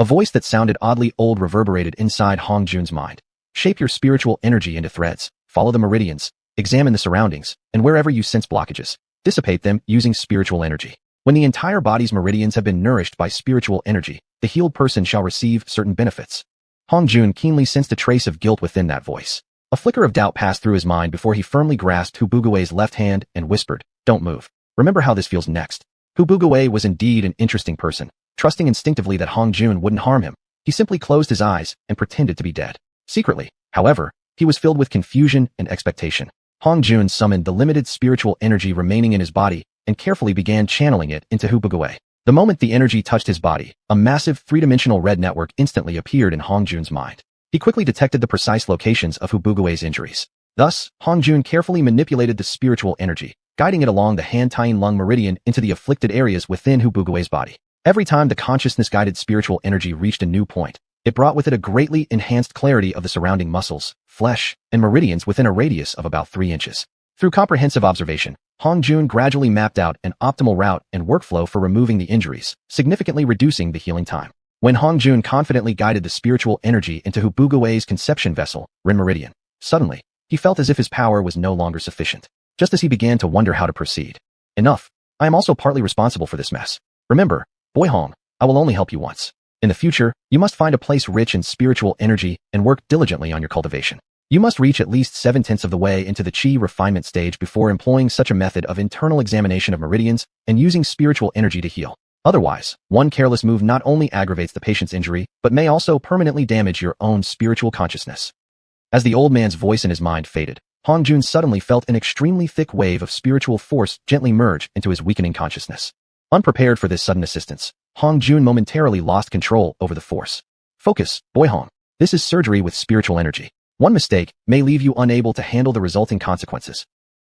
A voice that sounded oddly old reverberated inside Hong Jun's mind. Shape your spiritual energy into threads, follow the meridians, examine the surroundings, and wherever you sense blockages, dissipate them using spiritual energy. When the entire body's meridians have been nourished by spiritual energy, the healed person shall receive certain benefits. Hong Jun keenly sensed a trace of guilt within that voice. A flicker of doubt passed through his mind before he firmly grasped Hu Bugui's left hand and whispered, "Don't move. Remember how this feels next." Hu Bugui was indeed an interesting person. Trusting instinctively that Hong Jun wouldn't harm him, he simply closed his eyes and pretended to be dead. Secretly, however, he was filled with confusion and expectation. Hong Jun summoned the limited spiritual energy remaining in his body and carefully began channeling it into Hu Bugui. The moment the energy touched his body, a massive three-dimensional red network instantly appeared in Hong Jun's mind. He quickly detected the precise locations of Hu Bugui's injuries. Thus, Hong Jun carefully manipulated the spiritual energy, guiding it along the Han-Tying Lung meridian into the afflicted areas within Hu Bugui's body. Every time the consciousness-guided spiritual energy reached a new point, it brought with it a greatly enhanced clarity of the surrounding muscles, flesh, and meridians within a radius of about 3 inches. Through comprehensive observation, Hong Jun gradually mapped out an optimal route and workflow for removing the injuries, significantly reducing the healing time. When Hong Jun confidently guided the spiritual energy into Hu Bugui's conception vessel, Ren Meridian, suddenly, he felt as if his power was no longer sufficient. Just as he began to wonder how to proceed. "Enough. I am also partly responsible for this mess. Remember, Boy Hong, I will only help you once. In the future, you must find a place rich in spiritual energy and work diligently on your cultivation. You must reach at least 7/10 of the way into the qi refinement stage before employing such a method of internal examination of meridians and using spiritual energy to heal. Otherwise, one careless move not only aggravates the patient's injury, but may also permanently damage your own spiritual consciousness." As the old man's voice in his mind faded, Hong Jun suddenly felt an extremely thick wave of spiritual force gently merge into his weakening consciousness. Unprepared for this sudden assistance, Hong Jun momentarily lost control over the force. "Focus, Boy Hong. This is surgery with spiritual energy. One mistake may leave you unable to handle the resulting consequences."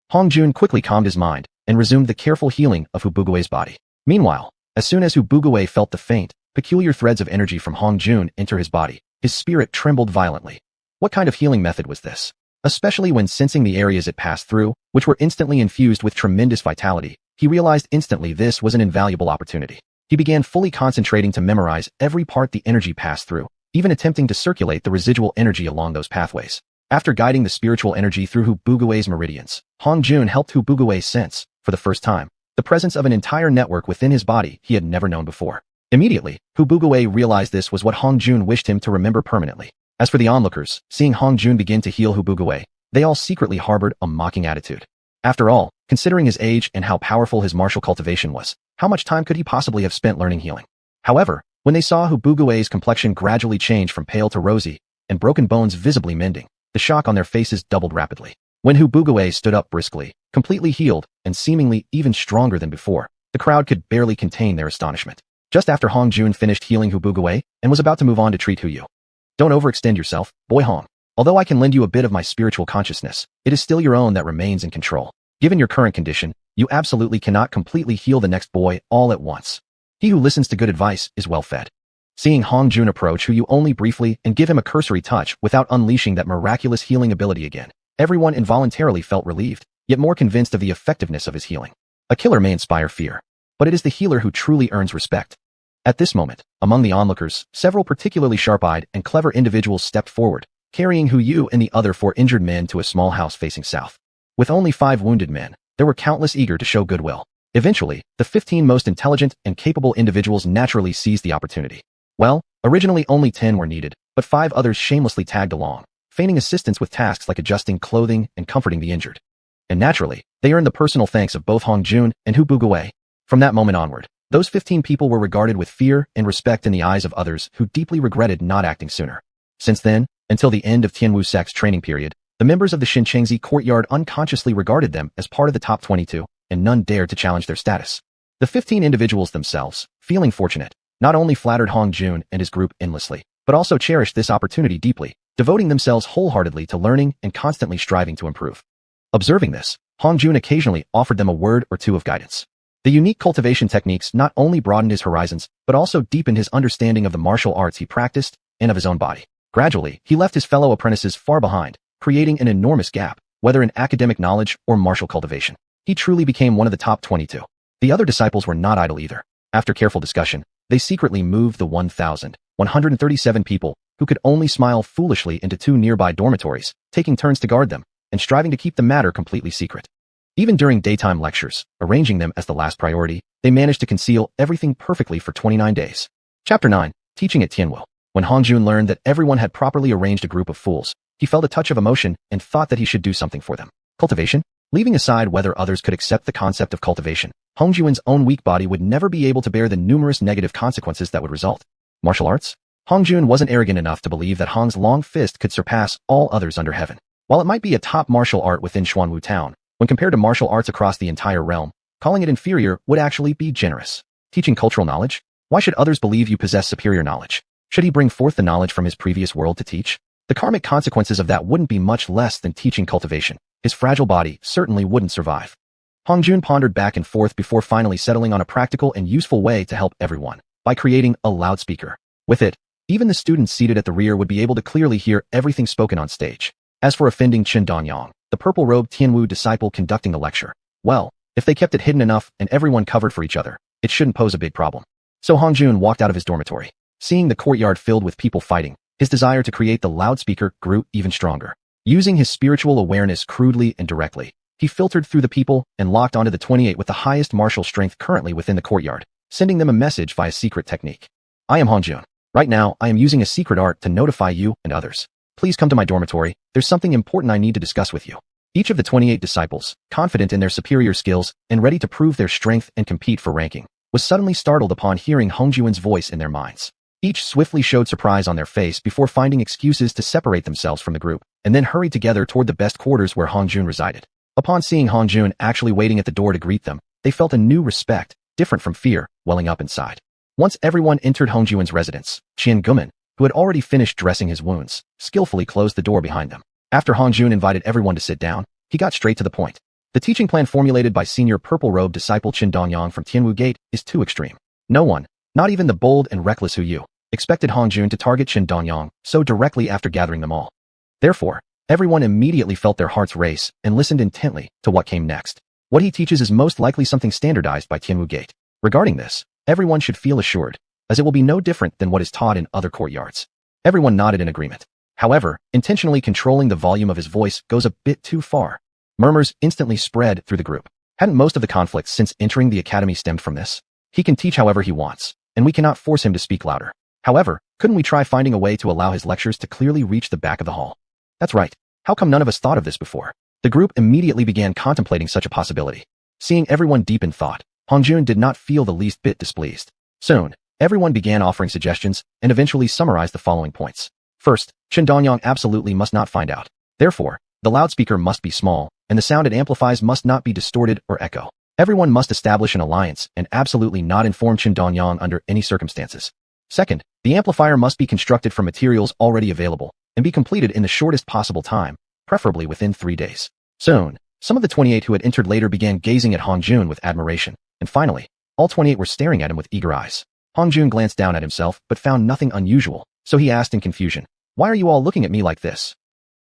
Hong Jun quickly calmed his mind and resumed the careful healing of Hu Bugui's body. Meanwhile, as soon as Hu Bugui felt the faint, peculiar threads of energy from Hong Jun enter his body, his spirit trembled violently. What kind of healing method was this? Especially when sensing the areas it passed through, which were instantly infused with tremendous vitality, he realized instantly this was an invaluable opportunity. He began fully concentrating to memorize every part the energy passed through, even attempting to circulate the residual energy along those pathways. After guiding the spiritual energy through Hu Bugui's meridians, Hong Jun helped Hu Bugui sense, for the first time, the presence of an entire network within his body he had never known before. Immediately, Hu Bugui realized this was what Hong Jun wished him to remember permanently. As for the onlookers, seeing Hong Jun begin to heal Hu Bugui, they all secretly harbored a mocking attitude. After all, considering his age and how powerful his martial cultivation was, how much time could he possibly have spent learning healing? However, when they saw Hu Bugui's complexion gradually change from pale to rosy, and broken bones visibly mending, the shock on their faces doubled rapidly. When Hu Bugui stood up briskly, completely healed, and seemingly even stronger than before, the crowd could barely contain their astonishment. Just after Hong Jun finished healing Hu Bugui and was about to move on to treat Hu Yu. "Don't overextend yourself, Boy Hong. Although I can lend you a bit of my spiritual consciousness, it is still your own that remains in control. Given your current condition, you absolutely cannot completely heal the next boy all at once. He who listens to good advice is well fed." Seeing Hong Jun approach Hu Yu only briefly and give him a cursory touch without unleashing that miraculous healing ability again, everyone involuntarily felt relieved, yet more convinced of the effectiveness of his healing. A killer may inspire fear, but it is the healer who truly earns respect. At this moment, among the onlookers, several particularly sharp-eyed and clever individuals stepped forward, carrying Hu Yu and the other 4 injured men to a small house facing south. With only 5 wounded men, there were countless eager to show goodwill. Eventually, the 15 most intelligent and capable individuals naturally seized the opportunity. Well, originally only 10 were needed, but 5 others shamelessly tagged along, feigning assistance with tasks like adjusting clothing and comforting the injured. And naturally, they earned the personal thanks of both Hong Jun and Hu Bugui. From that moment onward, those 15 people were regarded with fear and respect in the eyes of others who deeply regretted not acting sooner. Since then, until the end of Tianwu Sec's training period, the members of the Xinchengzi courtyard unconsciously regarded them as part of the top 22, and none dared to challenge their status. The 15 individuals themselves, feeling fortunate, not only flattered Hong Jun and his group endlessly, but also cherished this opportunity deeply, devoting themselves wholeheartedly to learning and constantly striving to improve. Observing this, Hong Jun occasionally offered them a word or two of guidance. The unique cultivation techniques not only broadened his horizons, but also deepened his understanding of the martial arts he practiced and of his own body. Gradually, he left his fellow apprentices far behind, creating an enormous gap, whether in academic knowledge or martial cultivation. He truly became one of the top 22. The other disciples were not idle either. After careful discussion, they secretly moved the 1,000 137 people, who could only smile foolishly into 2 nearby dormitories, taking turns to guard them, and striving to keep the matter completely secret. Even during daytime lectures, arranging them as the last priority, they managed to conceal everything perfectly for 29 days. Chapter 9. Teaching at Tianwu. When Hongjun learned that everyone had properly arranged a group of fools, he felt a touch of emotion and thought that he should do something for them. Cultivation? Leaving aside whether others could accept the concept of cultivation, Hongjun's own weak body would never be able to bear the numerous negative consequences that would result. Martial arts? Hongjun wasn't arrogant enough to believe that Hong's long fist could surpass all others under heaven. While it might be a top martial art within Xuanhu Town, when compared to martial arts across the entire realm, calling it inferior would actually be generous. Teaching cultural knowledge? Why should others believe you possess superior knowledge? Should he bring forth the knowledge from his previous world to teach? The karmic consequences of that wouldn't be much less than teaching cultivation. His fragile body certainly wouldn't survive. Hongjun pondered back and forth before finally settling on a practical and useful way to help everyone, by creating a loudspeaker. With it, even the students seated at the rear would be able to clearly hear everything spoken on stage. As for offending Qin Danyang, the purple-robed Tianwu disciple conducting the lecture, well, if they kept it hidden enough and everyone covered for each other, it shouldn't pose a big problem. So Hongjun walked out of his dormitory. Seeing the courtyard filled with people fighting, his desire to create the loudspeaker grew even stronger. Using his spiritual awareness crudely and directly, he filtered through the people and locked onto the 28 with the highest martial strength currently within the courtyard, sending them a message via secret technique. I am Hongjun. Right now, I am using a secret art to notify you and others. Please come to my dormitory. There's something important I need to discuss with you. Each of the 28 disciples, confident in their superior skills and ready to prove their strength and compete for ranking, was suddenly startled upon hearing Hongjun's voice in their minds. Each swiftly showed surprise on their face before finding excuses to separate themselves from the group, and then hurried together toward the best quarters where Hongjun resided. Upon seeing Hongjun actually waiting at the door to greet them, they felt a new respect, different from fear, welling up inside. Once everyone entered Hongjun's residence, Qian Guman, who had already finished dressing his wounds, skillfully closed the door behind them. After Hongjun invited everyone to sit down, he got straight to the point. The teaching plan formulated by senior purple-robed disciple Qin Danyang from Tianwu Gate is too extreme. No one, not even the bold and reckless Hu Yu, expected Hongjun to target Qin Danyang so directly after gathering them all. Therefore, everyone immediately felt their hearts race and listened intently to what came next. What he teaches is most likely something standardized by Tianwu Gate. Regarding this, everyone should feel assured, as it will be no different than what is taught in other courtyards. Everyone nodded in agreement. However, intentionally controlling the volume of his voice goes a bit too far. Murmurs instantly spread through the group. Hadn't most of the conflicts since entering the academy stemmed from this? He can teach however he wants, and we cannot force him to speak louder. However, couldn't we try finding a way to allow his lectures to clearly reach the back of the hall? That's right. How come none of us thought of this before? The group immediately began contemplating such a possibility. Seeing everyone deep in thought, Hongjun did not feel the least bit displeased. Soon, everyone began offering suggestions and eventually summarized the following points. First, Qin Danyang absolutely must not find out. Therefore, the loudspeaker must be small, and the sound it amplifies must not be distorted or echo. Everyone must establish an alliance and absolutely not inform Qin Danyang under any circumstances. Second, the amplifier must be constructed from materials already available and be completed in the shortest possible time, preferably within 3 days. Soon, some of the 28 who had entered later began gazing at Hongjun with admiration, and finally, all 28 were staring at him with eager eyes. Hongjun glanced down at himself but found nothing unusual, so he asked in confusion, "Why are you all looking at me like this?"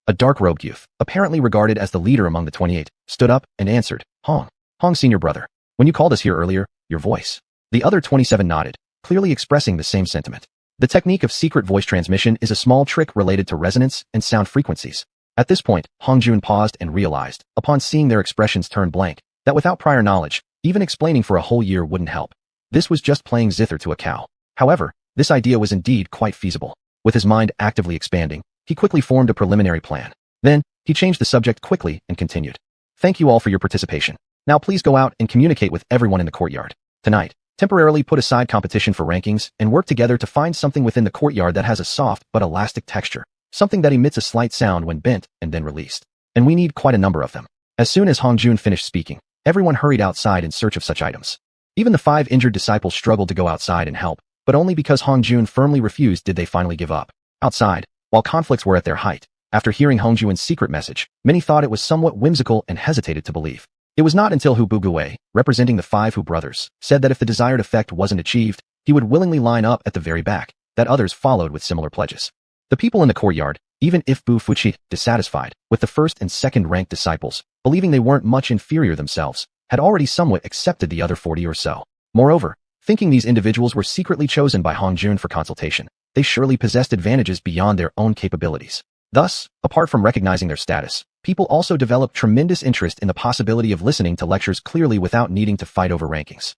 A dark-robed youth, apparently regarded as the leader among the 28, stood up and answered, Hong, senior brother, when you called us here earlier, your voice. The other 27 nodded, clearly expressing the same sentiment. The technique of secret voice transmission is a small trick related to resonance and sound frequencies. At this point, Hongjun paused and realized, upon seeing their expressions turn blank, that without prior knowledge, even explaining for a whole year wouldn't help. This was just playing zither to a cow. However, this idea was indeed quite feasible. With his mind actively expanding, he quickly formed a preliminary plan. Then, he changed the subject quickly and continued. Thank you all for your participation. Now please go out and communicate with everyone in the courtyard. Tonight, temporarily put aside competition for rankings and work together to find something within the courtyard that has a soft but elastic texture. Something that emits a slight sound when bent and then released. And we need quite a number of them. As soon as Hongjun finished speaking, everyone hurried outside in search of such items. Even the 5 injured disciples struggled to go outside and help, but only because Hongjun firmly refused did they finally give up. Outside, while conflicts were at their height, after hearing Hongjun's secret message, many thought it was somewhat whimsical and hesitated to believe. It was not until Hu Buguwei, representing the 5 Hu brothers, said that if the desired effect wasn't achieved, he would willingly line up at the very back, that others followed with similar pledges. The people in the courtyard, even if Bu Fuqi, dissatisfied with the first and second ranked disciples, believing they weren't much inferior themselves, had already somewhat accepted the other 40 or so. Moreover, thinking these individuals were secretly chosen by Hongjun for consultation, they surely possessed advantages beyond their own capabilities. Thus, apart from recognizing their status, people also developed tremendous interest in the possibility of listening to lectures clearly without needing to fight over rankings.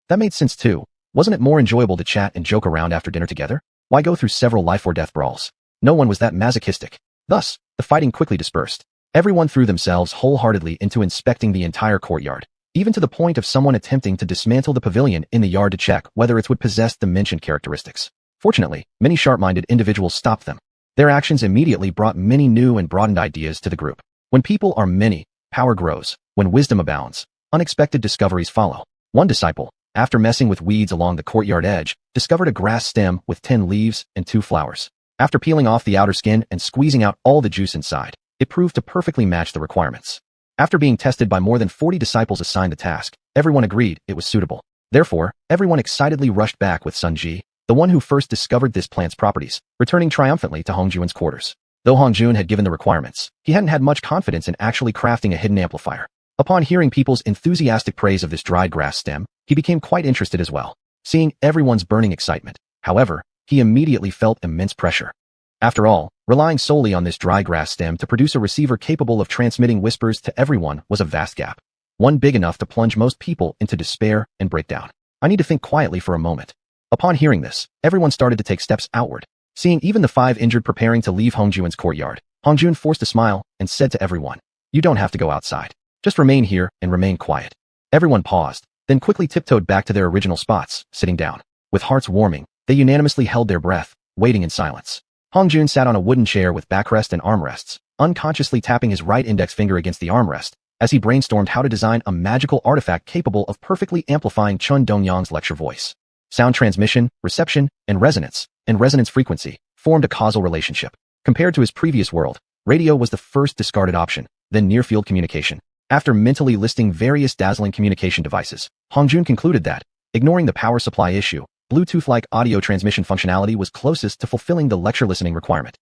That made sense too. Wasn't it more enjoyable to chat and joke around after dinner together? Why go through several life-or-death brawls? No one was that masochistic. Thus, the fighting quickly dispersed. Everyone threw themselves wholeheartedly into inspecting the entire courtyard, even to the point of someone attempting to dismantle the pavilion in the yard to check whether it would possess the mentioned characteristics. Fortunately, many sharp-minded individuals stopped them. Their actions immediately brought many new and broadened ideas to the group. When people are many, power grows. When wisdom abounds, unexpected discoveries follow. One disciple, after messing with weeds along the courtyard edge, discovered a grass stem with 10 leaves and 2 flowers. After peeling off the outer skin and squeezing out all the juice inside, it proved to perfectly match the requirements. After being tested by more than 40 disciples assigned the task, everyone agreed it was suitable. Therefore, everyone excitedly rushed back with Sun Ji, the one who first discovered this plant's properties, returning triumphantly to Hongjuan's quarters. Though Hongjun had given the requirements, he hadn't had much confidence in actually crafting a hidden amplifier. Upon hearing people's enthusiastic praise of this dried grass stem, he became quite interested as well. Seeing everyone's burning excitement, however, he immediately felt immense pressure. After all, relying solely on this dry grass stem to produce a receiver capable of transmitting whispers to everyone was a vast gap. One big enough to plunge most people into despair and breakdown. I need to think quietly for a moment. Upon hearing this, everyone started to take steps outward. Seeing even the 5 injured preparing to leave Hongjuan's courtyard, Hongjun forced a smile and said to everyone, "You don't have to go outside. Just remain here and remain quiet." Everyone paused, then quickly tiptoed back to their original spots, sitting down. With hearts warming, they unanimously held their breath, waiting in silence. Hongjun sat on a wooden chair with backrest and armrests, unconsciously tapping his right index finger against the armrest, as he brainstormed how to design a magical artifact capable of perfectly amplifying Chun Dongyang's lecture voice. Sound transmission, reception, and resonance frequency formed a causal relationship. Compared to his previous world, radio was the first discarded option, then near-field communication. After mentally listing various dazzling communication devices, Hongjun concluded that, ignoring the power supply issue, Bluetooth-like audio transmission functionality was closest to fulfilling the lecture listening requirement.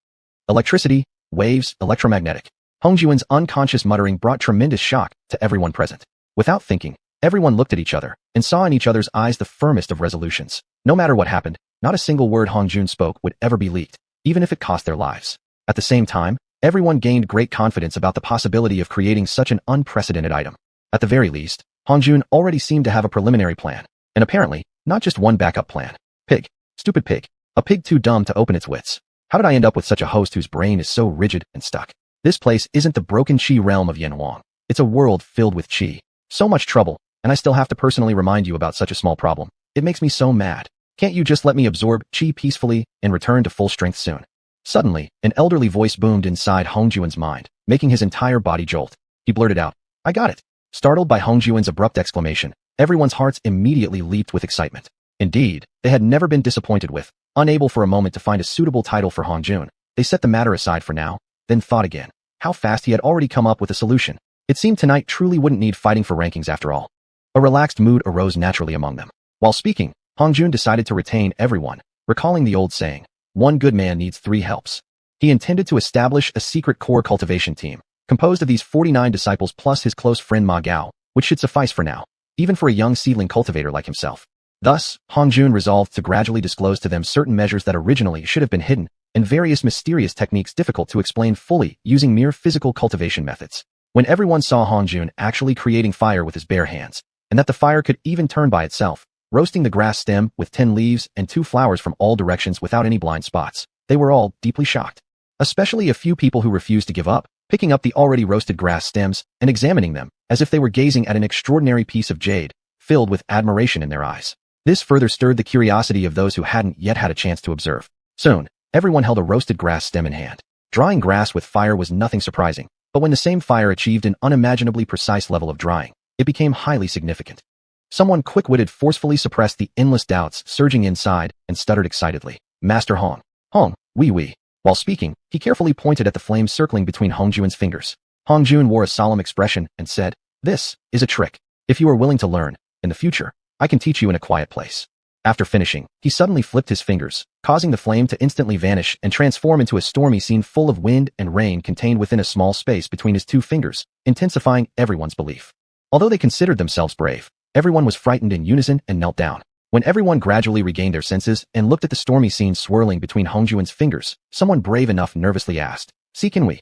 Electricity, waves, electromagnetic. Hongjuan's unconscious muttering brought tremendous shock to everyone present. Without thinking, everyone looked at each other and saw in each other's eyes the firmest of resolutions. No matter what happened, not a single word Hongjun spoke would ever be leaked, even if it cost their lives. At the same time, everyone gained great confidence about the possibility of creating such an unprecedented item. At the very least, Hongjun already seemed to have a preliminary plan, and apparently, not just one backup plan. Pig. Stupid pig. A pig too dumb to open its wits. How did I end up with such a host whose brain is so rigid and stuck? This place isn't the broken Qi realm of Yanhuang. It's a world filled with Qi. So much trouble, and I still have to personally remind you about such a small problem. It makes me so mad. Can't you just let me absorb Qi peacefully and return to full strength soon? Suddenly, an elderly voice boomed inside Hongjuan's mind, making his entire body jolt. He blurted out, "I got it." Startled by Hongjuan's abrupt exclamation, everyone's hearts immediately leaped with excitement. Indeed, they had never been disappointed with. Unable for a moment to find a suitable title for Hongjun, they set the matter aside for now, then thought again. How fast he had already come up with a solution. It seemed tonight truly wouldn't need fighting for rankings after all. A relaxed mood arose naturally among them. While speaking, Hongjun decided to retain everyone, recalling the old saying, "One good man needs 3 helps." He intended to establish a secret core cultivation team, composed of these 49 disciples plus his close friend Ma Gao, which should suffice for now, even for a young seedling cultivator like himself. Thus, Hongjun resolved to gradually disclose to them certain measures that originally should have been hidden, and various mysterious techniques difficult to explain fully using mere physical cultivation methods. When everyone saw Hongjun actually creating fire with his bare hands, and that the fire could even turn by itself, roasting the grass stem with 10 leaves and 2 flowers from all directions without any blind spots, they were all deeply shocked. Especially a few people who refused to give up, picking up the already roasted grass stems and examining them as if they were gazing at an extraordinary piece of jade, filled with admiration in their eyes. This further stirred the curiosity of those who hadn't yet had a chance to observe. Soon, everyone held a roasted grass stem in hand. Drying grass with fire was nothing surprising, but when the same fire achieved an unimaginably precise level of drying, it became highly significant. Someone quick-witted forcefully suppressed the endless doubts surging inside and stuttered excitedly, "Master Hong. Hong, oui. While speaking, he carefully pointed at the flames circling between Hongjuan's fingers. Hongjun wore a solemn expression and said, "This is a trick. If you are willing to learn, in the future, I can teach you in a quiet place." After finishing, he suddenly flipped his fingers, causing the flame to instantly vanish and transform into a stormy scene full of wind and rain contained within a small space between his 2 fingers, intensifying everyone's belief. Although they considered themselves brave, everyone was frightened in unison and knelt down. When everyone gradually regained their senses and looked at the stormy scene swirling between Hongjuan's fingers, someone brave enough nervously asked, "See, can we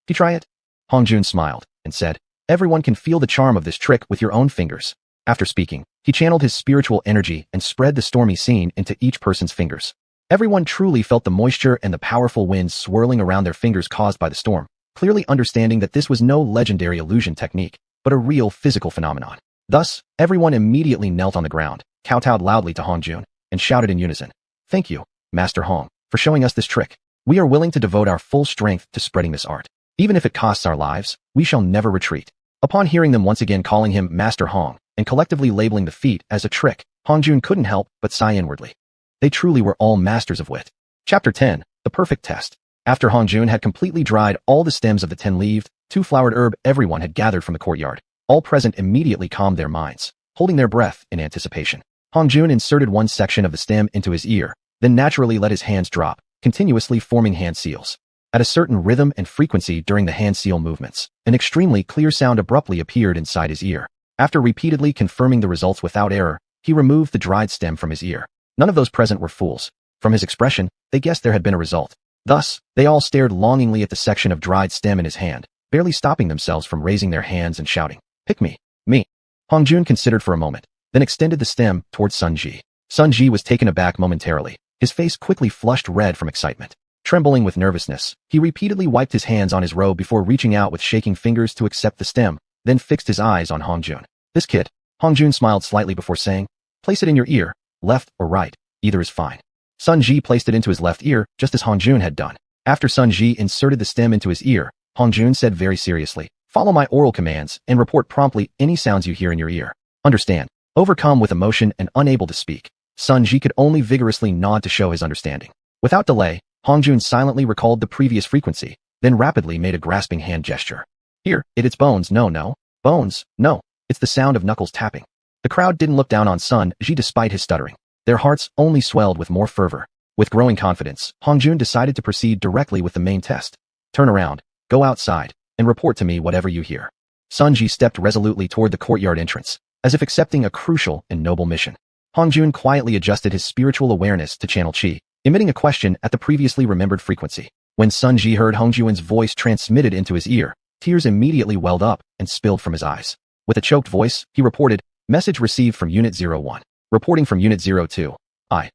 try it?" Hongjun smiled and said, "Everyone can feel the charm of this trick with your own fingers." After speaking, he channeled his spiritual energy and spread the stormy scene into each person's fingers. Everyone truly felt the moisture and the powerful winds swirling around their fingers caused by the storm, clearly understanding that this was no legendary illusion technique, but a real physical phenomenon. Thus, everyone immediately knelt on the ground, kowtowed loudly to Hongjun, and shouted in unison, "Thank you, Master Hong, for showing us this trick. We are willing to devote our full strength to spreading this art. Even if it costs our lives, we shall never retreat." Upon hearing them once again calling him Master Hong, and collectively labeling the feat as a trick, Hongjun couldn't help but sigh inwardly. They truly were all masters of wit. Chapter 10, The Perfect Test. After Hongjun had completely dried all the stems of the 10-leaved, 2-flowered herb everyone had gathered from the courtyard, all present immediately calmed their minds, holding their breath in anticipation. Hongjun inserted one section of the stem into his ear, then naturally let his hands drop, continuously forming hand seals. At a certain rhythm and frequency during the hand seal movements, an extremely clear sound abruptly appeared inside his ear. After repeatedly confirming the results without error, he removed the dried stem from his ear. None of those present were fools. From his expression, they guessed there had been a result. Thus, they all stared longingly at the section of dried stem in his hand, barely stopping themselves from raising their hands and shouting, "Pick me, me." Hongjun considered for a moment, then extended the stem towards Sun Ji. Sun Ji was taken aback momentarily. His face quickly flushed red from excitement. Trembling with nervousness, he repeatedly wiped his hands on his robe before reaching out with shaking fingers to accept the stem, then fixed his eyes on Hongjun. "This kid." Hongjun smiled slightly before saying, "Place it in your ear, left or right, either is fine." Sun Ji placed it into his left ear, just as Hongjun had done. After Sun Ji inserted the stem into his ear, Hongjun said very seriously, "Follow my oral commands and report promptly any sounds you hear in your ear. Understand?" Overcome with emotion and unable to speak, Sun Ji could only vigorously nod to show his understanding. Without delay, Hongjun silently recalled the previous frequency, then rapidly made a grasping hand gesture. "Here, it's bones, no. Bones, no. It's the sound of knuckles tapping." The crowd didn't look down on Sun Ji despite his stuttering. Their hearts only swelled with more fervor. With growing confidence, Hongjun decided to proceed directly with the main test. "Turn around, go outside, and report to me whatever you hear." Sun Ji stepped resolutely toward the courtyard entrance, as if accepting a crucial and noble mission. Hongjun quietly adjusted his spiritual awareness to channel qi, emitting a question at the previously remembered frequency. When Sun Ji heard Hongjun's voice transmitted into his ear, tears immediately welled up and spilled from his eyes. With a choked voice, he reported, "Message received from Unit 01. Reporting from Unit 02. I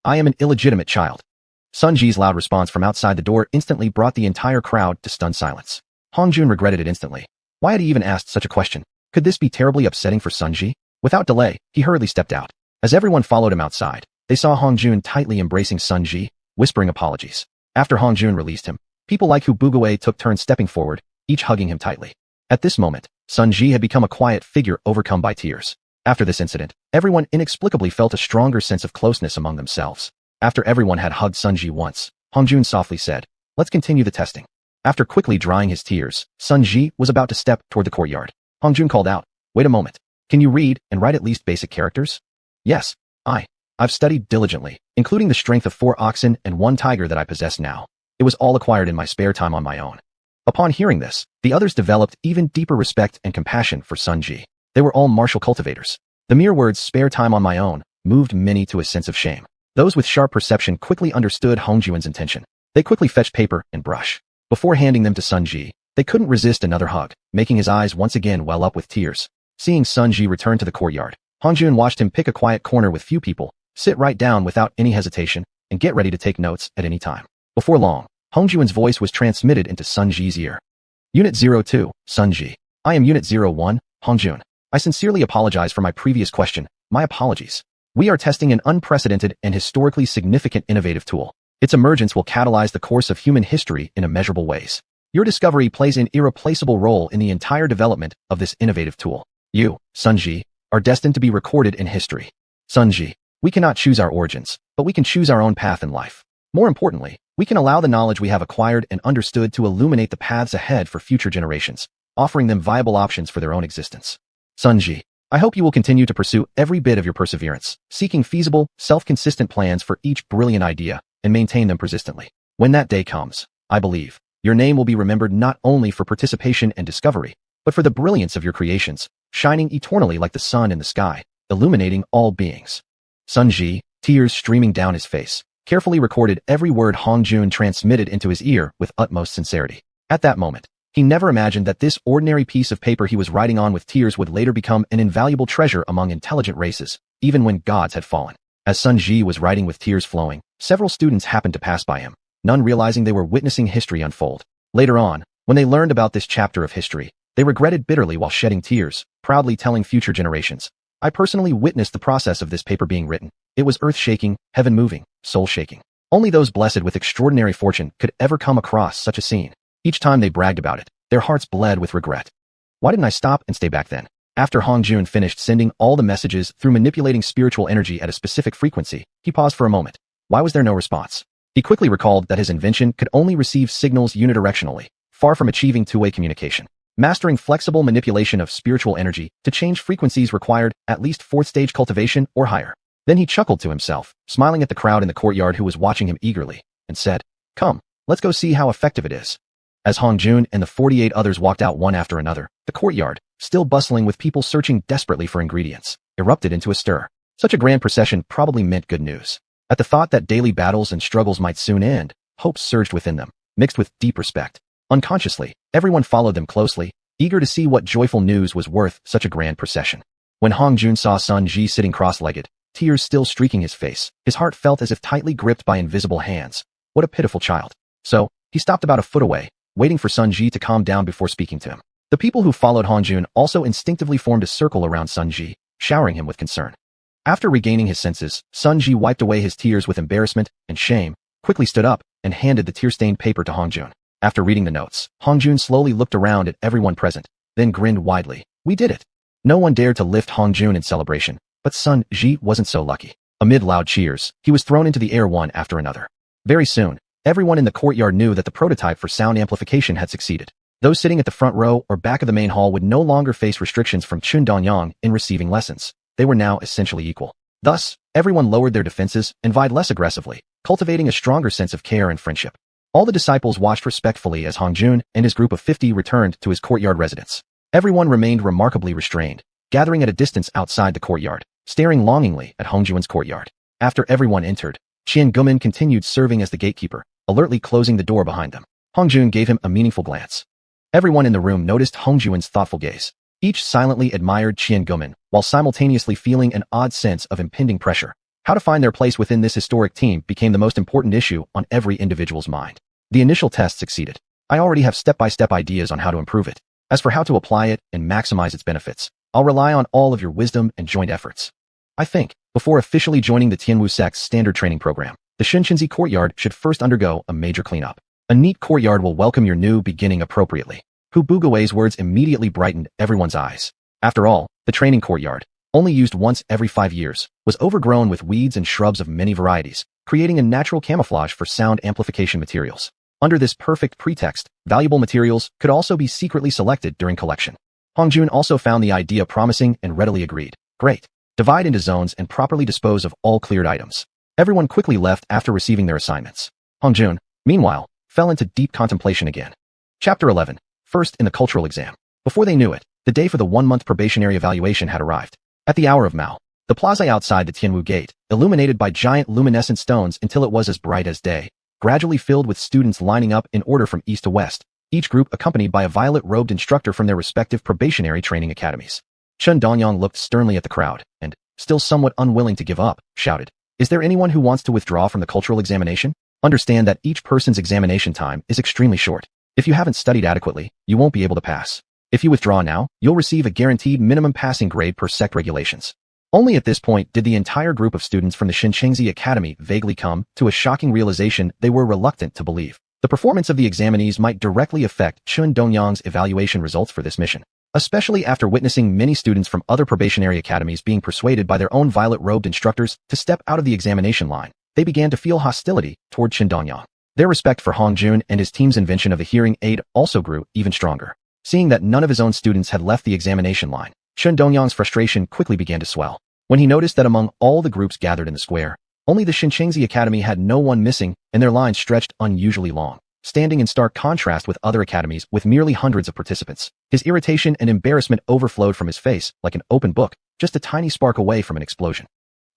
am an illegitimate child." Sun Ji's loud response from outside the door instantly brought the entire crowd to stunned silence. Hongjun regretted it instantly. Why had he even asked such a question? Could this be terribly upsetting for Sun Ji? Without delay, he hurriedly stepped out. As everyone followed him outside, they saw Hongjun tightly embracing Sun Ji, whispering apologies. After Hongjun released him, people like Hu Bugue took turns stepping forward, each hugging him tightly. At this moment, Sun Ji had become a quiet figure overcome by tears. After this incident, everyone inexplicably felt a stronger sense of closeness among themselves. After everyone had hugged Sun Ji once, Hongjun softly said, "Let's continue the testing." After quickly drying his tears, Sun Ji was about to step toward the courtyard. Hongjun called out, "Wait a moment. Can you read and write at least basic characters?" "Yes, I've studied diligently, including the strength of 4 oxen and 1 tiger that I possess now. It was all acquired in my spare time on my own." Upon hearing this, the others developed even deeper respect and compassion for Sun Ji. They were all martial cultivators. The mere words "spare time on my own" moved many to a sense of shame. Those with sharp perception quickly understood Hongjun's intention. They quickly fetched paper and brush. Before handing them to Sun Ji, they couldn't resist another hug, making his eyes once again well up with tears. Seeing Sun Ji return to the courtyard, Hongjun watched him pick a quiet corner with few people, sit right down without any hesitation, and get ready to take notes at any time. Before long, Hongjun's voice was transmitted into Sun Ji's ear. "Unit 02, Sun Ji. I am Unit 01, Hongjun. I sincerely apologize for my previous question. My apologies. We are testing an unprecedented and historically significant innovative tool. Its emergence will catalyze the course of human history in immeasurable ways. Your discovery plays an irreplaceable role in the entire development of this innovative tool. You, Sun Ji, are destined to be recorded in history. Sun Ji, we cannot choose our origins, but we can choose our own path in life. More importantly, we can allow the knowledge we have acquired and understood to illuminate the paths ahead for future generations, offering them viable options for their own existence. Sun Ji, I hope you will continue to pursue every bit of your perseverance, seeking feasible, self-consistent plans for each brilliant idea, and maintain them persistently. When that day comes, I believe, your name will be remembered not only for participation and discovery, but for the brilliance of your creations, shining eternally like the sun in the sky, illuminating all beings." Sun Ji, tears streaming down his face, carefully recorded every word Hong Jun transmitted into his ear with utmost sincerity. At that moment, he never imagined that this ordinary piece of paper he was writing on with tears would later become an invaluable treasure among intelligent races, even when gods had fallen. As Sun Ji was writing with tears flowing, several students happened to pass by him, none realizing they were witnessing history unfold. Later on, when they learned about this chapter of history, they regretted bitterly while shedding tears, proudly telling future generations, "I personally witnessed the process of this paper being written. It was earth-shaking, heaven-moving, soul-shaking. Only those blessed with extraordinary fortune could ever come across such a scene." Each time they bragged about it, their hearts bled with regret. Why didn't I stop and stay back then? After Hong Jun finished sending all the messages through manipulating spiritual energy at a specific frequency, he paused for a moment. Why was there no response? He quickly recalled that his invention could only receive signals unidirectionally, far from achieving two-way communication. Mastering flexible manipulation of spiritual energy to change frequencies required at least fourth-stage cultivation or higher. Then he chuckled to himself, smiling at the crowd in the courtyard who was watching him eagerly, and said, "Come, let's go see how effective it is." As Hong Jun and the 48 others walked out one after another, the courtyard, still bustling with people searching desperately for ingredients, erupted into a stir. Such a grand procession probably meant good news. At the thought that daily battles and struggles might soon end, hope surged within them, mixed with deep respect. Unconsciously, everyone followed them closely, eager to see what joyful news was worth such a grand procession. When Hong Jun saw Sun Ji sitting cross-legged, tears still streaking his face, his heart felt as if tightly gripped by invisible hands. What a pitiful child. So, he stopped about a foot away, waiting for Sun Ji to calm down before speaking to him. The people who followed Hong Jun also instinctively formed a circle around Sun Ji, showering him with concern. After regaining his senses, Sun Ji wiped away his tears with embarrassment and shame, quickly stood up, and handed the tear-stained paper to Hong Jun. After reading the notes, Hong Jun slowly looked around at everyone present, then grinned widely. "We did it." No one dared to lift Hong Jun in celebration, but Sun Ji wasn't so lucky. Amid loud cheers, he was thrown into the air one after another. Very soon, everyone in the courtyard knew that the prototype for sound amplification had succeeded. Those sitting at the front row or back of the main hall would no longer face restrictions from Chun Donyang in receiving lessons. They were now essentially equal. Thus, everyone lowered their defenses and vied less aggressively, cultivating a stronger sense of care and friendship. All the disciples watched respectfully as Hong Jun and his group of 50 returned to his courtyard residence. Everyone remained remarkably restrained, gathering at a distance outside the courtyard, staring longingly at Hong Jun's courtyard. After everyone entered, Xiangumen continued serving as the gatekeeper, alertly closing the door behind them. Hong Jun gave him a meaningful glance. Everyone in the room noticed Hong Jun's thoughtful gaze. Each silently admired Xiangumen, while simultaneously feeling an odd sense of impending pressure. How to find their place within this historic team became the most important issue on every individual's mind. The initial test succeeded. I already have step-by-step ideas on how to improve it. As for how to apply it and maximize its benefits, I'll rely on all of your wisdom and joint efforts. I think, before officially joining the Tianwu sect's standard training program, the Shenxinzi courtyard should first undergo a major cleanup. A neat courtyard will welcome your new beginning appropriately. Hu Bugui's words immediately brightened everyone's eyes. After all, the training courtyard, only used once every 5 years, was overgrown with weeds and shrubs of many varieties, creating a natural camouflage for sound amplification materials. Under this perfect pretext, valuable materials could also be secretly selected during collection. Hong Jun also found the idea promising and readily agreed. Great. Divide into zones and properly dispose of all cleared items. Everyone quickly left after receiving their assignments. Hong Jun, meanwhile, fell into deep contemplation again. Chapter 11. First in the cultural exam. Before they knew it, the day for the 1-month probationary evaluation had arrived. At the hour of Mao, the plaza outside the Tianwu gate, illuminated by giant luminescent stones until it was as bright as day, gradually filled with students lining up in order from east to west, each group accompanied by a violet-robed instructor from their respective probationary training academies. Chun Donyang looked sternly at the crowd and, still somewhat unwilling to give up, shouted, "Is there anyone who wants to withdraw from the cultural examination? Understand that each person's examination time is extremely short. If you haven't studied adequately, you won't be able to pass. If you withdraw now, you'll receive a guaranteed minimum passing grade per sect regulations." Only at this point did the entire group of students from the Xianxia Academy vaguely come to a shocking realization they were reluctant to believe. The performance of the examinees might directly affect Chun Dongyang's evaluation results for this mission. Especially after witnessing many students from other probationary academies being persuaded by their own violet-robed instructors to step out of the examination line, they began to feel hostility toward Chun Dongyang. Their respect for Hong Jun and his team's invention of the hearing aid also grew even stronger. Seeing that none of his own students had left the examination line, Chun Dongyang's frustration quickly began to swell. When he noticed that among all the groups gathered in the square, only the Xianxia Academy had no one missing and their lines stretched unusually long, standing in stark contrast with other academies with merely hundreds of participants. His irritation and embarrassment overflowed from his face like an open book, just a tiny spark away from an explosion.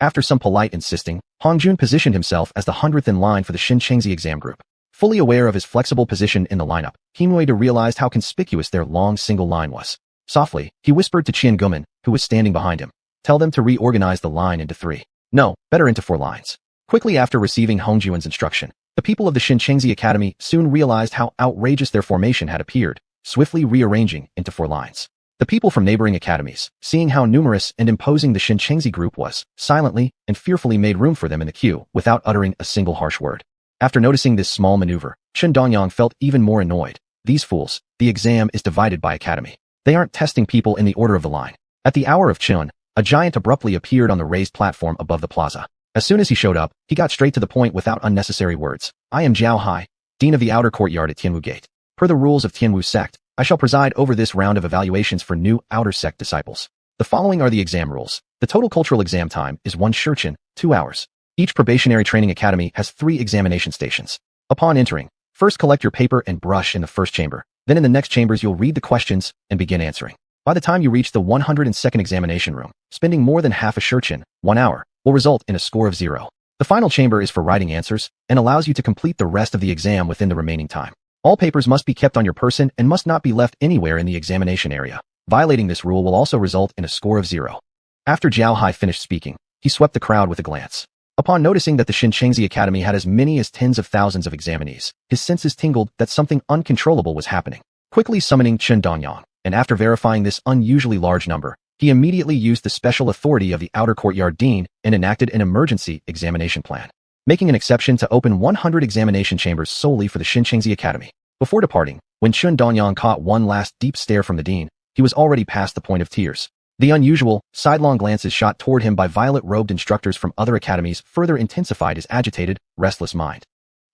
After some polite insisting, Hongjun positioned himself as the 100th in line for the xianxia exam group. Fully aware of his flexible position in the lineup, Himui realized how conspicuous their long single line was. Softly, he whispered to Qian Guman, who was standing behind him. Tell them to reorganize the line into 3. No, better into 4 lines. Quickly after receiving Hongjuan's instruction, the people of the Xianxia Academy soon realized how outrageous their formation had appeared, swiftly rearranging into 4 lines. The people from neighboring academies, seeing how numerous and imposing the Xianxia group was, silently and fearfully made room for them in the queue without uttering a single harsh word. After noticing this small maneuver, Chen Dongyang felt even more annoyed. These fools, the exam is divided by academy. They aren't testing people in the order of the line. At the hour of Chun, a giant abruptly appeared on the raised platform above the plaza. As soon as he showed up, he got straight to the point without unnecessary words. I am Jiao Hai, Dean of the Outer Courtyard at Tianwu Gate. Per the rules of Tianwu Sect, I shall preside over this round of evaluations for new Outer Sect disciples. The following are the exam rules. The total cultural exam time is 1 xiuxian, 2 hours. Each probationary training academy has 3 examination stations. Upon entering, first collect your paper and brush in the first chamber. Then in the next chambers you'll read the questions and begin answering. By the time you reach the 102nd examination room, spending more than half a xiuxian, 1 hour, will result in a score of 0. The final chamber is for writing answers and allows you to complete the rest of the exam within the remaining time. All papers must be kept on your person and must not be left anywhere in the examination area. Violating this rule will also result in a score of 0. After Jiao Hai finished speaking, he swept the crowd with a glance. Upon noticing that the Xianxia Academy had as many as tens of thousands of examinees, his senses tingled that something uncontrollable was happening. Quickly summoning Chen Dongyang, and after verifying this unusually large number, he immediately used the special authority of the Outer Courtyard Dean and enacted an emergency examination plan, making an exception to open 100 examination chambers solely for the Xianxia Academy. Before departing, when Chen Dongyang caught one last deep stare from the dean, he was already past the point of tears. The unusual, sidelong glances shot toward him by violet-robed instructors from other academies further intensified his agitated, restless mind.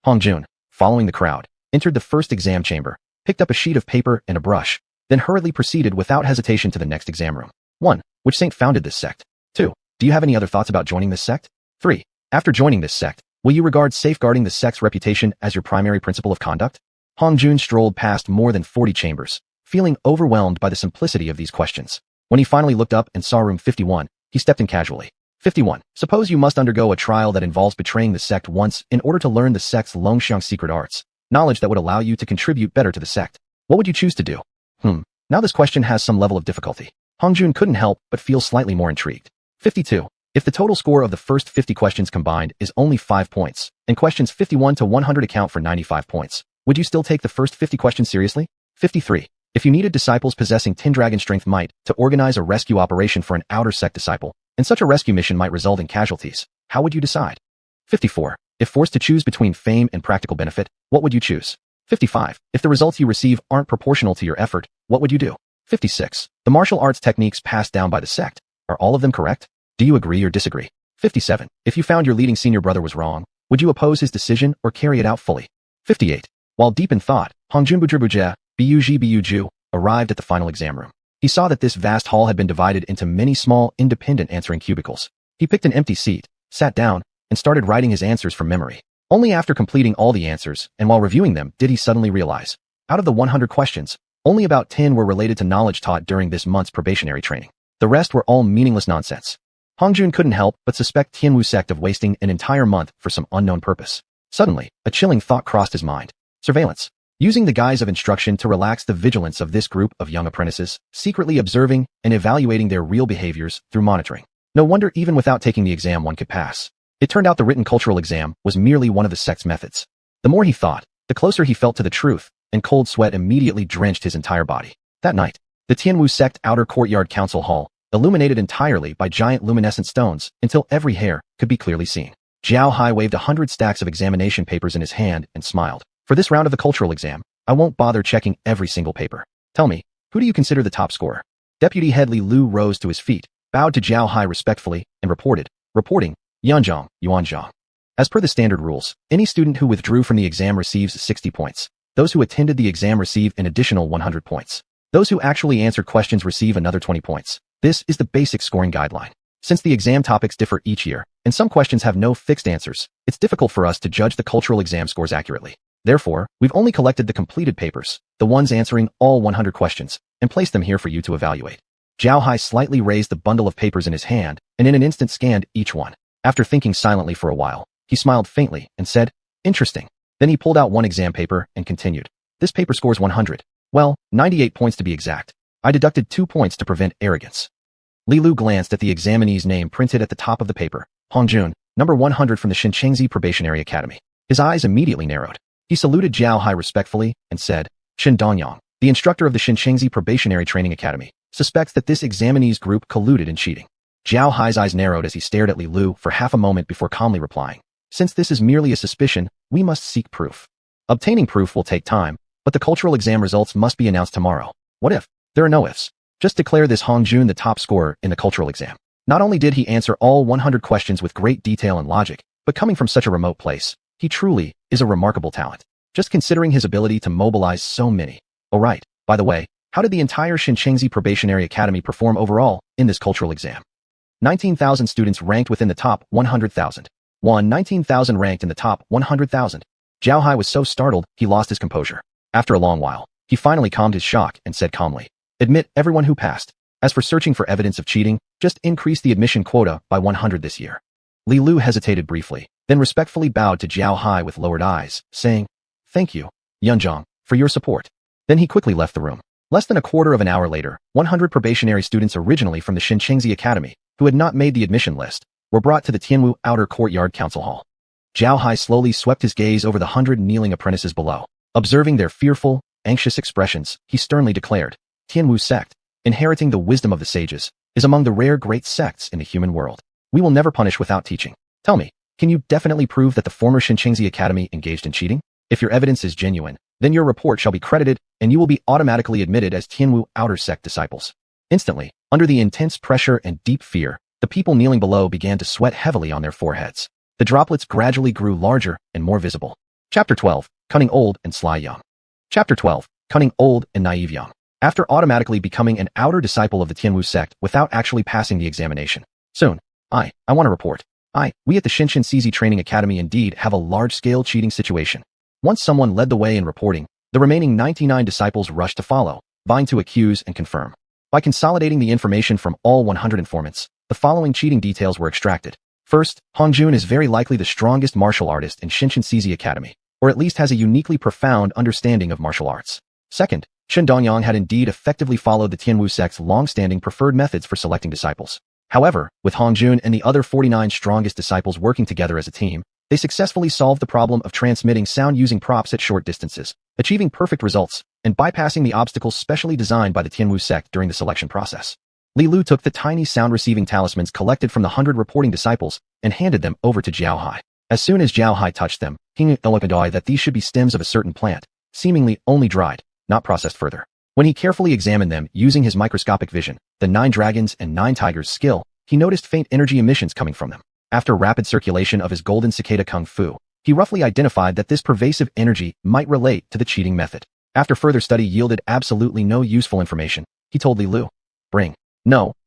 Hongjun, following the crowd, entered the first exam chamber, picked up a sheet of paper and a brush, then hurriedly proceeded without hesitation to the next exam room. 1. Which saint founded this sect? 2. Do you have any other thoughts about joining this sect? 3. After joining this sect, will you regard safeguarding the sect's reputation as your primary principle of conduct? Hongjun strolled past more than 40 chambers, feeling overwhelmed by the simplicity of these questions. When he finally looked up and saw room 51, he stepped in casually. 51. Suppose you must undergo a trial that involves betraying the sect once in order to learn the sect's Longxiang secret arts, knowledge that would allow you to contribute better to the sect. What would you choose to do? Now this question has some level of difficulty. Hongjun couldn't help but feel slightly more intrigued. 52. If the total score of the first 50 questions combined is only 5 points, and questions 51 to 100 account for 95 points, would you still take the first 50 questions seriously? 53. If you needed disciples possessing 10 dragon strength might to organize a rescue operation for an outer sect disciple, and such a rescue mission might result in casualties, how would you decide? 54. If forced to choose between fame and practical benefit, what would you choose? 55. If the results you receive aren't proportional to your effort, what would you do? 56. The martial arts techniques passed down by the sect, are all of them correct? Do you agree or disagree? 57. If you found your leading senior brother was wrong, would you oppose his decision or carry it out fully? 58. While deep in thought, Hongjun Bujia, Buju, arrived at the final exam room. He saw that this vast hall had been divided into many small, independent answering cubicles. He picked an empty seat, sat down, and started writing his answers from memory. Only after completing all the answers, and while reviewing them, did he suddenly realize, out of the 100 questions, only about 10 were related to knowledge taught during this month's probationary training. The rest were all meaningless nonsense. Hongjun couldn't help but suspect Tianwu Sect of wasting an entire month for some unknown purpose. Suddenly, a chilling thought crossed his mind. Surveillance. Using the guise of instruction to relax the vigilance of this group of young apprentices, secretly observing and evaluating their real behaviors through monitoring. No wonder even without taking the exam one could pass. It turned out the written cultural exam was merely one of the sect's methods. The more he thought, the closer he felt to the truth, and cold sweat immediately drenched his entire body. That night, the Tianwu Sect Outer Courtyard Council Hall, illuminated entirely by giant luminescent stones until every hair could be clearly seen. Jiao Hai waved 100 stacks of examination papers in his hand and smiled. For this round of the cultural exam, I won't bother checking every single paper. Tell me, who do you consider the top scorer? Deputy Head Li Lu rose to his feet, bowed to Jiao Hai respectfully, and reporting, Yuanzhang. As per the standard rules, any student who withdrew from the exam receives 60 points. Those who attended the exam receive an additional 100 points. Those who actually answered questions receive another 20 points. This is the basic scoring guideline. Since the exam topics differ each year, and some questions have no fixed answers, it's difficult for us to judge the cultural exam scores accurately. Therefore, we've only collected the completed papers, the ones answering all 100 questions, and placed them here for you to evaluate. Zhao Hai slightly raised the bundle of papers in his hand, and in an instant scanned each one. After thinking silently for a while, he smiled faintly and said, "Interesting." Then he pulled out one exam paper and continued. "This paper scores 100. Well, 98 points to be exact. I deducted 2 points to prevent arrogance." Li Lu glanced at the examinee's name printed at the top of the paper. Hongjun, number 100 from the Xianxia Probationary Academy. His eyes immediately narrowed. He saluted Zhao Hai respectfully and said, "Shen Dongyang, the instructor of the Xianxia Probationary Training Academy, suspects that this examinee's group colluded in cheating." Zhao Hai's eyes narrowed as he stared at Li Lu for half a moment before calmly replying, "Since this is merely a suspicion, we must seek proof. Obtaining proof will take time, but the cultural exam results must be announced tomorrow." "What if?" "There are no ifs. Just declare this Hongjun the top scorer in the cultural exam." Not only did he answer all 100 questions with great detail and logic, but coming from such a remote place, he truly is a remarkable talent. Just considering his ability to mobilize so many. Oh right, by the way, how did the entire Xianxia Probationary Academy perform overall in this cultural exam? 19,000 students ranked within the top 100,000. 19,000 ranked in the top 100,000. Zhao Hai was so startled, he lost his composure. After a long while, he finally calmed his shock and said calmly, "Admit everyone who passed. As for searching for evidence of cheating, just increase the admission quota by 100 this year." Li Lu hesitated briefly, then respectfully bowed to Zhao Hai with lowered eyes, saying, "Thank you, Yunzhang, for your support." Then he quickly left the room. Less than a quarter of an hour later, 100 probationary students originally from the Xianxia Academy, who had not made the admission list, were brought to the Tianwu Outer Courtyard Council Hall. Zhao Hai slowly swept his gaze over the 100 kneeling apprentices below. Observing their fearful, anxious expressions, he sternly declared, "Tianwu sect, inheriting the wisdom of the sages, is among the rare great sects in the human world. We will never punish without teaching. Tell me, can you definitely prove that the former Xianxia Academy engaged in cheating? If your evidence is genuine, then your report shall be credited, and you will be automatically admitted as Tianwu Outer Sect disciples." Instantly, under the intense pressure and deep fear, the people kneeling below began to sweat heavily on their foreheads. The droplets gradually grew larger and more visible. Chapter 12, Cunning Old and Sly Young. Chapter 12, Cunning Old and Naive Young. After automatically becoming an outer disciple of the Tianwu sect without actually passing the examination. Soon, I want to report. We at the Xianxia Training Academy indeed have a large-scale cheating situation. Once someone led the way in reporting, the remaining 99 disciples rushed to follow, vying to accuse and confirm. By consolidating the information from all 100 informants, the following cheating details were extracted. First, Hongjun is very likely the strongest martial artist in Xianxia Academy, or at least has a uniquely profound understanding of martial arts. Second, Shen Dongyang had indeed effectively followed the Tianwu sect's long-standing preferred methods for selecting disciples. However, with Hongjun and the other 49 strongest disciples working together as a team, they successfully solved the problem of transmitting sound using props at short distances, achieving perfect results, and bypassing the obstacles specially designed by the Tianwu sect during the selection process. Li Lu took the tiny sound-receiving talismans collected from the 100 reporting disciples and handed them over to Zhao Hai. As soon as Zhao Hai touched them, he knew that these should be stems of a certain plant, seemingly only dried, not processed further. When he carefully examined them using his microscopic vision, the 9 dragons and 9 tigers skill, he noticed faint energy emissions coming from them. After rapid circulation of his golden cicada kung fu, he roughly identified that this pervasive energy might relate to the cheating method. After further study yielded absolutely no useful information, he told Li Lu,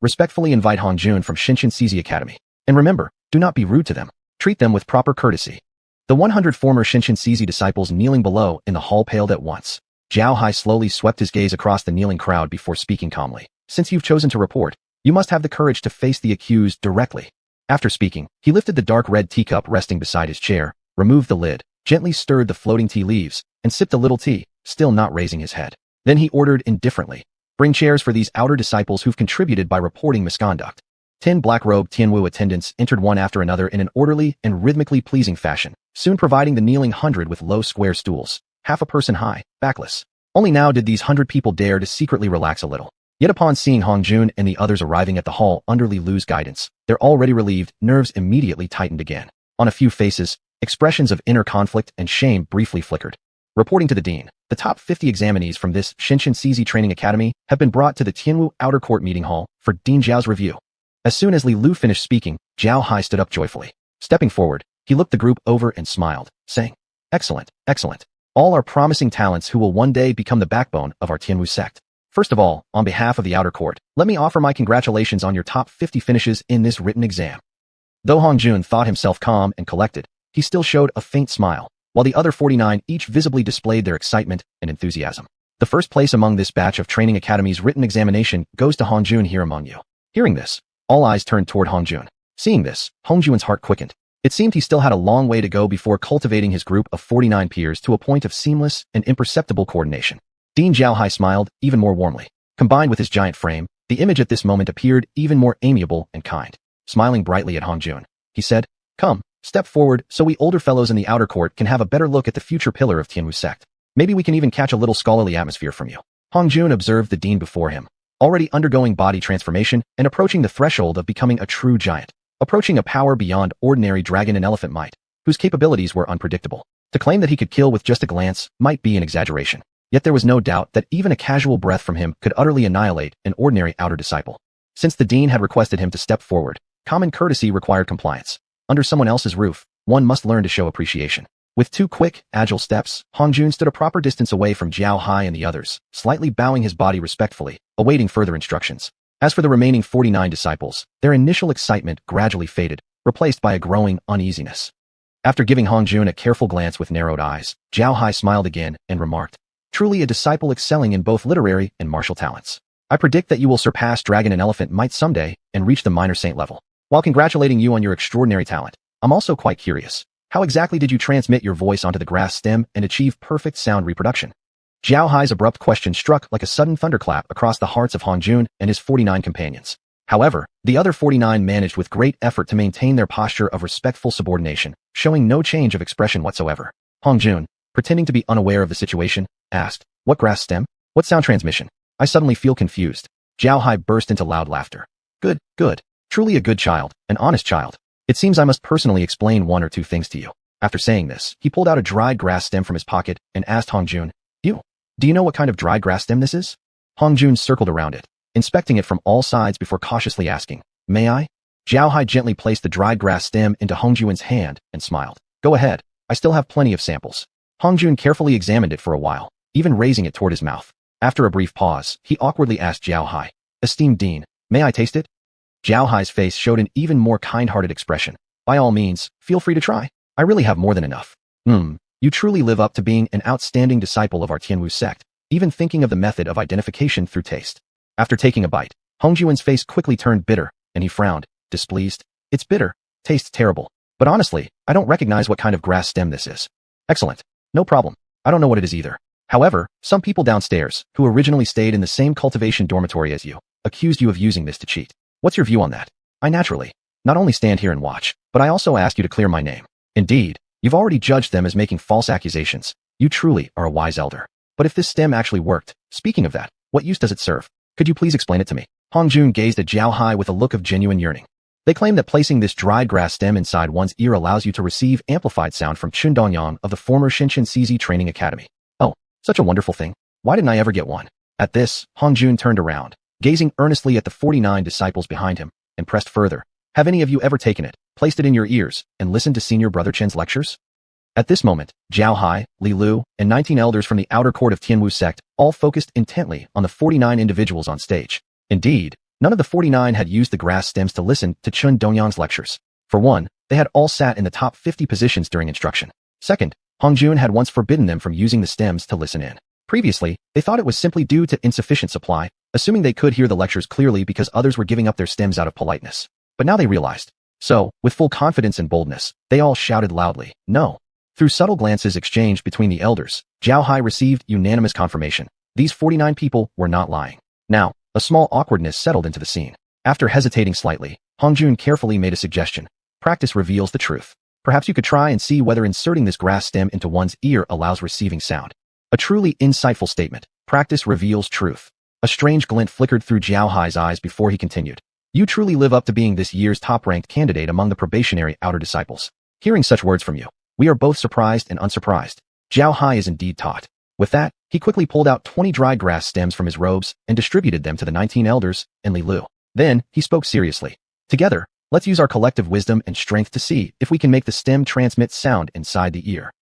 respectfully invite Hongjun from Xianxia Academy. And remember, do not be rude to them. Treat them with proper courtesy." The 100 former Xianxia disciples kneeling below in the hall paled at once. Zhao Hai slowly swept his gaze across the kneeling crowd before speaking calmly. "Since you've chosen to report, you must have the courage to face the accused directly." After speaking, he lifted the dark red teacup resting beside his chair, removed the lid, gently stirred the floating tea leaves, and sipped a little tea, still not raising his head. Then he ordered indifferently, "Bring chairs for these outer disciples who've contributed by reporting misconduct." 10 black-robed Tianwu attendants entered one after another in an orderly and rhythmically pleasing fashion, soon providing the kneeling 100 with low square stools, half a person high, backless. Only now did these 100 people dare to secretly relax a little. Yet upon seeing Hongjun and the others arriving at the hall under Li Lu's guidance, their already relieved nerves immediately tightened again. On a few faces, expressions of inner conflict and shame briefly flickered. Reporting to the dean, the top 50 examinees from this Xianxia Training Academy have been brought to the Tianwu Outer Court Meeting Hall for Dean Zhao's review. As soon as Li Lu finished speaking, Zhao Hai stood up joyfully. Stepping forward, he looked the group over and smiled, saying, "Excellent, excellent. All are promising talents who will one day become the backbone of our Tianwu sect. First of all, on behalf of the Outer Court, let me offer my congratulations on your top 50 finishes in this written exam." Though Hongjun thought himself calm and collected, he still showed a faint smile, while the other 49 each visibly displayed their excitement and enthusiasm. The first place among this batch of training academy's written examination goes to Hongjun here among you. Hearing this, all eyes turned toward Hongjun. Seeing this, Hongjun's heart quickened. It seemed he still had a long way to go before cultivating his group of 49 peers to a point of seamless and imperceptible coordination. Dean Xiaohai smiled even more warmly. Combined with his giant frame, the image at this moment appeared even more amiable and kind. Smiling brightly at Hongjun, he said, "Come, step forward so we older fellows in the outer court can have a better look at the future pillar of Tianwu sect. Maybe we can even catch a little scholarly atmosphere from you." Hongjun observed the dean before him, already undergoing body transformation and approaching the threshold of becoming a true giant, approaching a power beyond ordinary dragon and elephant might, whose capabilities were unpredictable. To claim that he could kill with just a glance might be an exaggeration. Yet there was no doubt that even a casual breath from him could utterly annihilate an ordinary outer disciple. Since the dean had requested him to step forward, common courtesy required compliance. Under someone else's roof, one must learn to show appreciation. With 2 quick, agile steps, Hongjun stood a proper distance away from Xiaohai and the others, slightly bowing his body respectfully, awaiting further instructions. As for the remaining 49 disciples, their initial excitement gradually faded, replaced by a growing uneasiness. After giving Hongjun a careful glance with narrowed eyes, Xiaohai smiled again and remarked, "Truly a disciple excelling in both literary and martial talents. I predict that you will surpass Dragon and Elephant Might someday and reach the minor saint level. While congratulating you on your extraordinary talent, I'm also quite curious. How exactly did you transmit your voice onto the grass stem and achieve perfect sound reproduction?" Xiaohai's abrupt question struck like a sudden thunderclap across the hearts of Hongjun and his 49 companions. However, the other 49 managed with great effort to maintain their posture of respectful subordination, showing no change of expression whatsoever. Hongjun, pretending to be unaware of the situation, asked, "What grass stem? What sound transmission? I suddenly feel confused." Xiaohai burst into loud laughter. Good, good. Truly a good child, an honest child. It seems I must personally explain 1 or 2 things to you." After saying this, he pulled out a dried grass stem from his pocket and asked Hongjun, Do you know what kind of dried grass stem this is?" Hongjun circled around it, inspecting it from all sides before cautiously asking, "May I?" Xiaohai gently placed the dried grass stem into Hongjun's hand and smiled. "Go ahead, I still have plenty of samples." Hongjun carefully examined it for a while, even raising it toward his mouth. After a brief pause, he awkwardly asked Xiaohai, "Esteemed Dean, may I taste it?" Xiaohai's face showed an even more kind-hearted expression. "By all means, feel free to try. I really have more than enough." You truly live up to being an outstanding disciple of our Tianwu sect, even thinking of the method of identification through taste." After taking a bite, Hongjun's face quickly turned bitter, and he frowned, displeased. "It's bitter, tastes terrible, but honestly, I don't recognize what kind of grass stem this is." "Excellent. No problem. I don't know what it is either. However, some people downstairs, who originally stayed in the same cultivation dormitory as you, accused you of using this to cheat. What's your view on that?" "I naturally not only stand here and watch, but I also ask you to clear my name. Indeed, you've already judged them as making false accusations. You truly are a wise elder. But if this stem actually worked, speaking of that, what use does it serve? Could you please explain it to me?" Hongjun gazed at Xiaohai with a look of genuine yearning. "They claim that placing this dried grass stem inside one's ear allows you to receive amplified sound from Chundongyang of the former Xianxia CZ Training Academy. Oh, such a wonderful thing. Why didn't I ever get one?" At this, Hongjun turned around, gazing earnestly at the 49 disciples behind him, and pressed further. "Have any of you ever taken it, placed it in your ears, and listened to Senior Brother Chen's lectures?" At this moment, Xiaohai, Li Lu, and 19 elders from the outer court of Tianwu sect all focused intently on the 49 individuals on stage. Indeed, none of the 49 had used the grass stems to listen to Chun Dongyang's lectures. For one, they had all sat in the top 50 positions during instruction. Second, Hongjun had once forbidden them from using the stems to listen in. Previously, they thought it was simply due to insufficient supply, assuming they could hear the lectures clearly because others were giving up their stems out of politeness. But now they realized. So, with full confidence and boldness, they all shouted loudly, "No!" Through subtle glances exchanged between the elders, Xiaohai received unanimous confirmation. These 49 people were not lying. Now, a small awkwardness settled into the scene. After hesitating slightly, Hongjun carefully made a suggestion. "Practice reveals the truth. Perhaps you could try and see whether inserting this grass stem into one's ear allows receiving sound." A truly insightful statement. Practice reveals truth. A strange glint flickered through Xiaohai's eyes before he continued. "You truly live up to being this year's top-ranked candidate among the probationary outer disciples. Hearing such words from you, we are both surprised and unsurprised. Xiaohai is indeed taught." With that, he quickly pulled out 20 dry grass stems from his robes and distributed them to the 19 elders and Li Lu. Then, he spoke seriously. "Together, let's use our collective wisdom and strength to see if we can make the stem transmit sound inside the ear."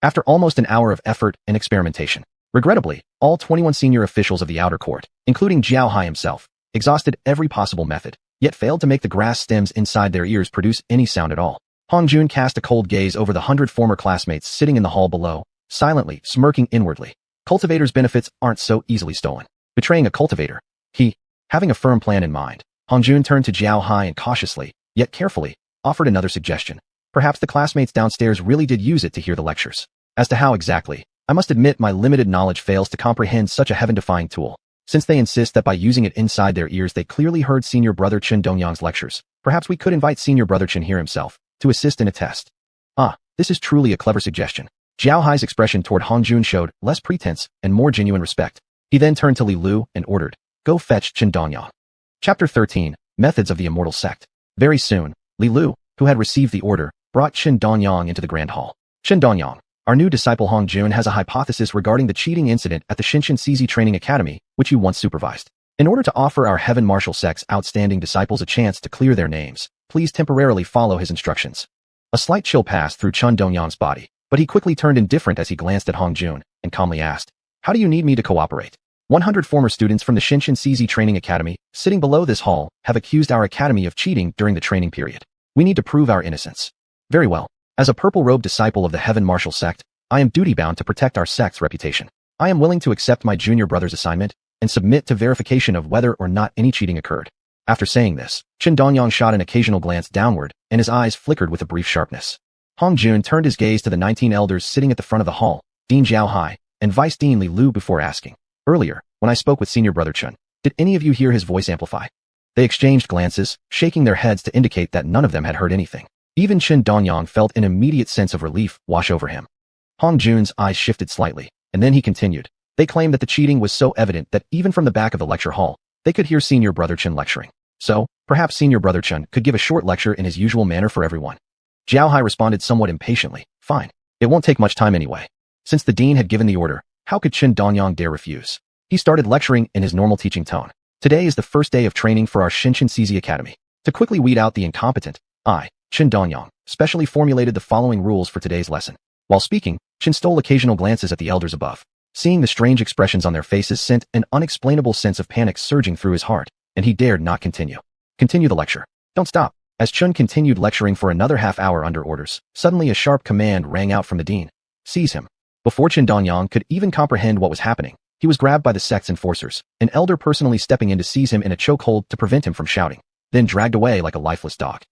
After almost an hour of effort and experimentation, regrettably, all 21 senior officials of the outer court, including Xiaohai himself, exhausted every possible method, yet failed to make the grass stems inside their ears produce any sound at all. Hongjun cast a cold gaze over the 100 former classmates sitting in the hall below, silently smirking inwardly. Cultivator's benefits aren't so easily stolen. Betraying a cultivator. Having a firm plan in mind, Hongjun turned to Jiao Hai and cautiously, yet carefully, offered another suggestion. Perhaps the classmates downstairs really did use it to hear the lectures. As to how exactly, I must admit my limited knowledge fails to comprehend such a heaven-defying tool. Since they insist that by using it inside their ears they clearly heard Senior Brother Chen Dongyang's lectures, perhaps we could invite Senior Brother Chen here himself, to assist in a test. This is truly a clever suggestion. Jiao Hai's expression toward Hongjun showed less pretense and more genuine respect. He then turned to Li Lu and ordered, "Go fetch Chen Dongyang." Chapter 13, Methods of the Immortal Sect. Very soon, Li Lu, who had received the order, brought Chen Dongyang into the grand hall. "Chen Dongyang, our new disciple Hongjun has a hypothesis regarding the cheating incident at the Xiuxian Training Academy, which you once supervised. In order to offer our Heaven Martial Sect's outstanding disciples a chance to clear their names, please temporarily follow his instructions." A slight chill passed through Chen Dongyang's body, but he quickly turned indifferent as he glanced at Hongjun and calmly asked, "How do you need me to cooperate?" 100 former students from the Xiuxian Training Academy, sitting below this hall, have accused our academy of cheating during the training period. We need to prove our innocence. Very well. As a purple-robed disciple of the Heaven Martial Sect, I am duty-bound to protect our sect's reputation. I am willing to accept my junior brother's assignment and submit to verification of whether or not any cheating occurred. After saying this, Chen Dongyang shot an occasional glance downward, and his eyes flickered with a brief sharpness. Hongjun turned his gaze to the 19 elders sitting at the front of the hall, Dean Jiao Hai, and Vice Dean Li Lu before asking, "Earlier, when I spoke with Senior Brother Chen, did any of you hear his voice amplify?" They exchanged glances, shaking their heads to indicate that none of them had heard anything. Even Chen Dongyang felt an immediate sense of relief wash over him. Hongjun's eyes shifted slightly, and then he continued. They claimed that the cheating was so evident that even from the back of the lecture hall, they could hear Senior Brother Chen lecturing. So, perhaps Senior Brother Chen could give a short lecture in his usual manner for everyone. Jiao Hai responded somewhat impatiently, "Fine. It won't take much time anyway." Since the dean had given the order, how could Chen Dongyang dare refuse? He started lecturing in his normal teaching tone. "Today is the first day of training for our Xiuxian Academy. To quickly weed out the incompetent, I, Chen Dongyang, specially formulated the following rules for today's lesson." While speaking, Chen stole occasional glances at the elders above. Seeing the strange expressions on their faces sent an unexplainable sense of panic surging through his heart, and he dared not continue. "Continue the lecture. Don't stop." As Chen continued lecturing for another half hour under orders, suddenly a sharp command rang out from the dean. "Seize him." Before Chen Dongyang could even comprehend what was happening, he was grabbed by the sect's enforcers, an elder personally stepping in to seize him in a chokehold to prevent him from shouting, then dragged away like a lifeless dog.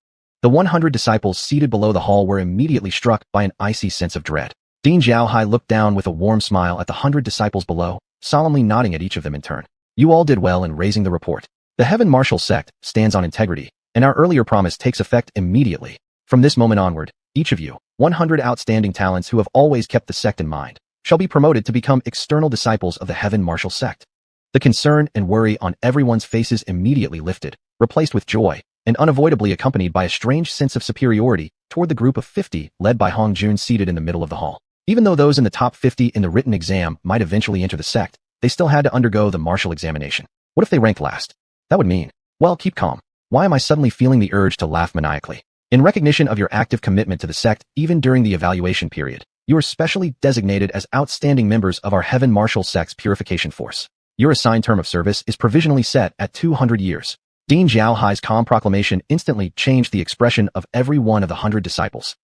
The 100 disciples seated below the hall were immediately struck by an icy sense of dread. Dean Jiao Hai looked down with a warm smile at the 100 disciples below, solemnly nodding at each of them in turn. "You all did well in raising the report. The Heaven Martial Sect stands on integrity, and our earlier promise takes effect immediately. From this moment onward, each of you, 100 outstanding talents who have always kept the sect in mind, shall be promoted to become external disciples of the Heaven Martial Sect." The concern and worry on everyone's faces immediately lifted, replaced with joy, and unavoidably accompanied by a strange sense of superiority toward the group of 50 led by Hongjun seated in the middle of the hall. Even though those in the top 50 in the written exam might eventually enter the sect, they still had to undergo the martial examination. What if they ranked last? That would mean, well, keep calm. Why am I suddenly feeling the urge to laugh maniacally? In recognition of your active commitment to the sect even during the evaluation period, you are specially designated as outstanding members of our Heaven Martial Sect's purification force. Your assigned term of service is provisionally set at 200 years. Dean Jiao Hai's calm proclamation instantly changed the expression of every one of the 100 disciples.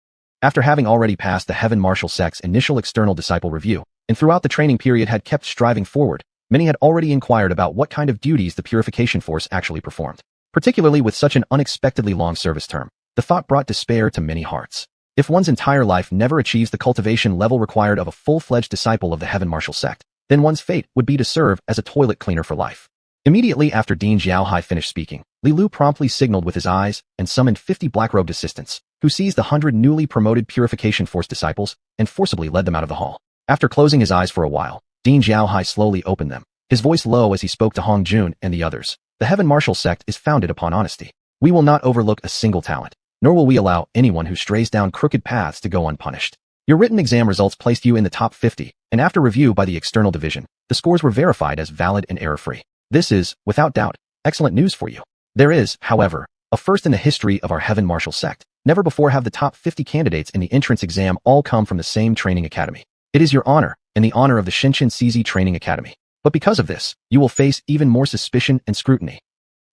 After having already passed the Heaven Martial Sect's initial external disciple review, and throughout the training period had kept striving forward, many had already inquired about what kind of duties the purification force actually performed. Particularly with such an unexpectedly long service term, the thought brought despair to many hearts. If one's entire life never achieves the cultivation level required of a full-fledged disciple of the Heaven Martial Sect, then one's fate would be to serve as a toilet cleaner for life. Immediately after Dean Jiao Hai finished speaking, Li Lu promptly signaled with his eyes and summoned 50 black-robed assistants, who seized the 100 newly promoted Purification Force disciples and forcibly led them out of the hall. After closing his eyes for a while, Dean Jiao Hai slowly opened them, his voice low as he spoke to Hongjun and the others. "The Heaven Martial Sect is founded upon honesty. We will not overlook a single talent, nor will we allow anyone who strays down crooked paths to go unpunished. Your written exam results placed you in the top 50, and after review by the external division, the scores were verified as valid and error-free. This is, without doubt, excellent news for you. There is, however, a first in the history of our Heaven Martial Sect. Never before have the top 50 candidates in the entrance exam all come from the same training academy. It is your honor, and the honor of the Xiuxian Training Academy. But because of this, you will face even more suspicion and scrutiny."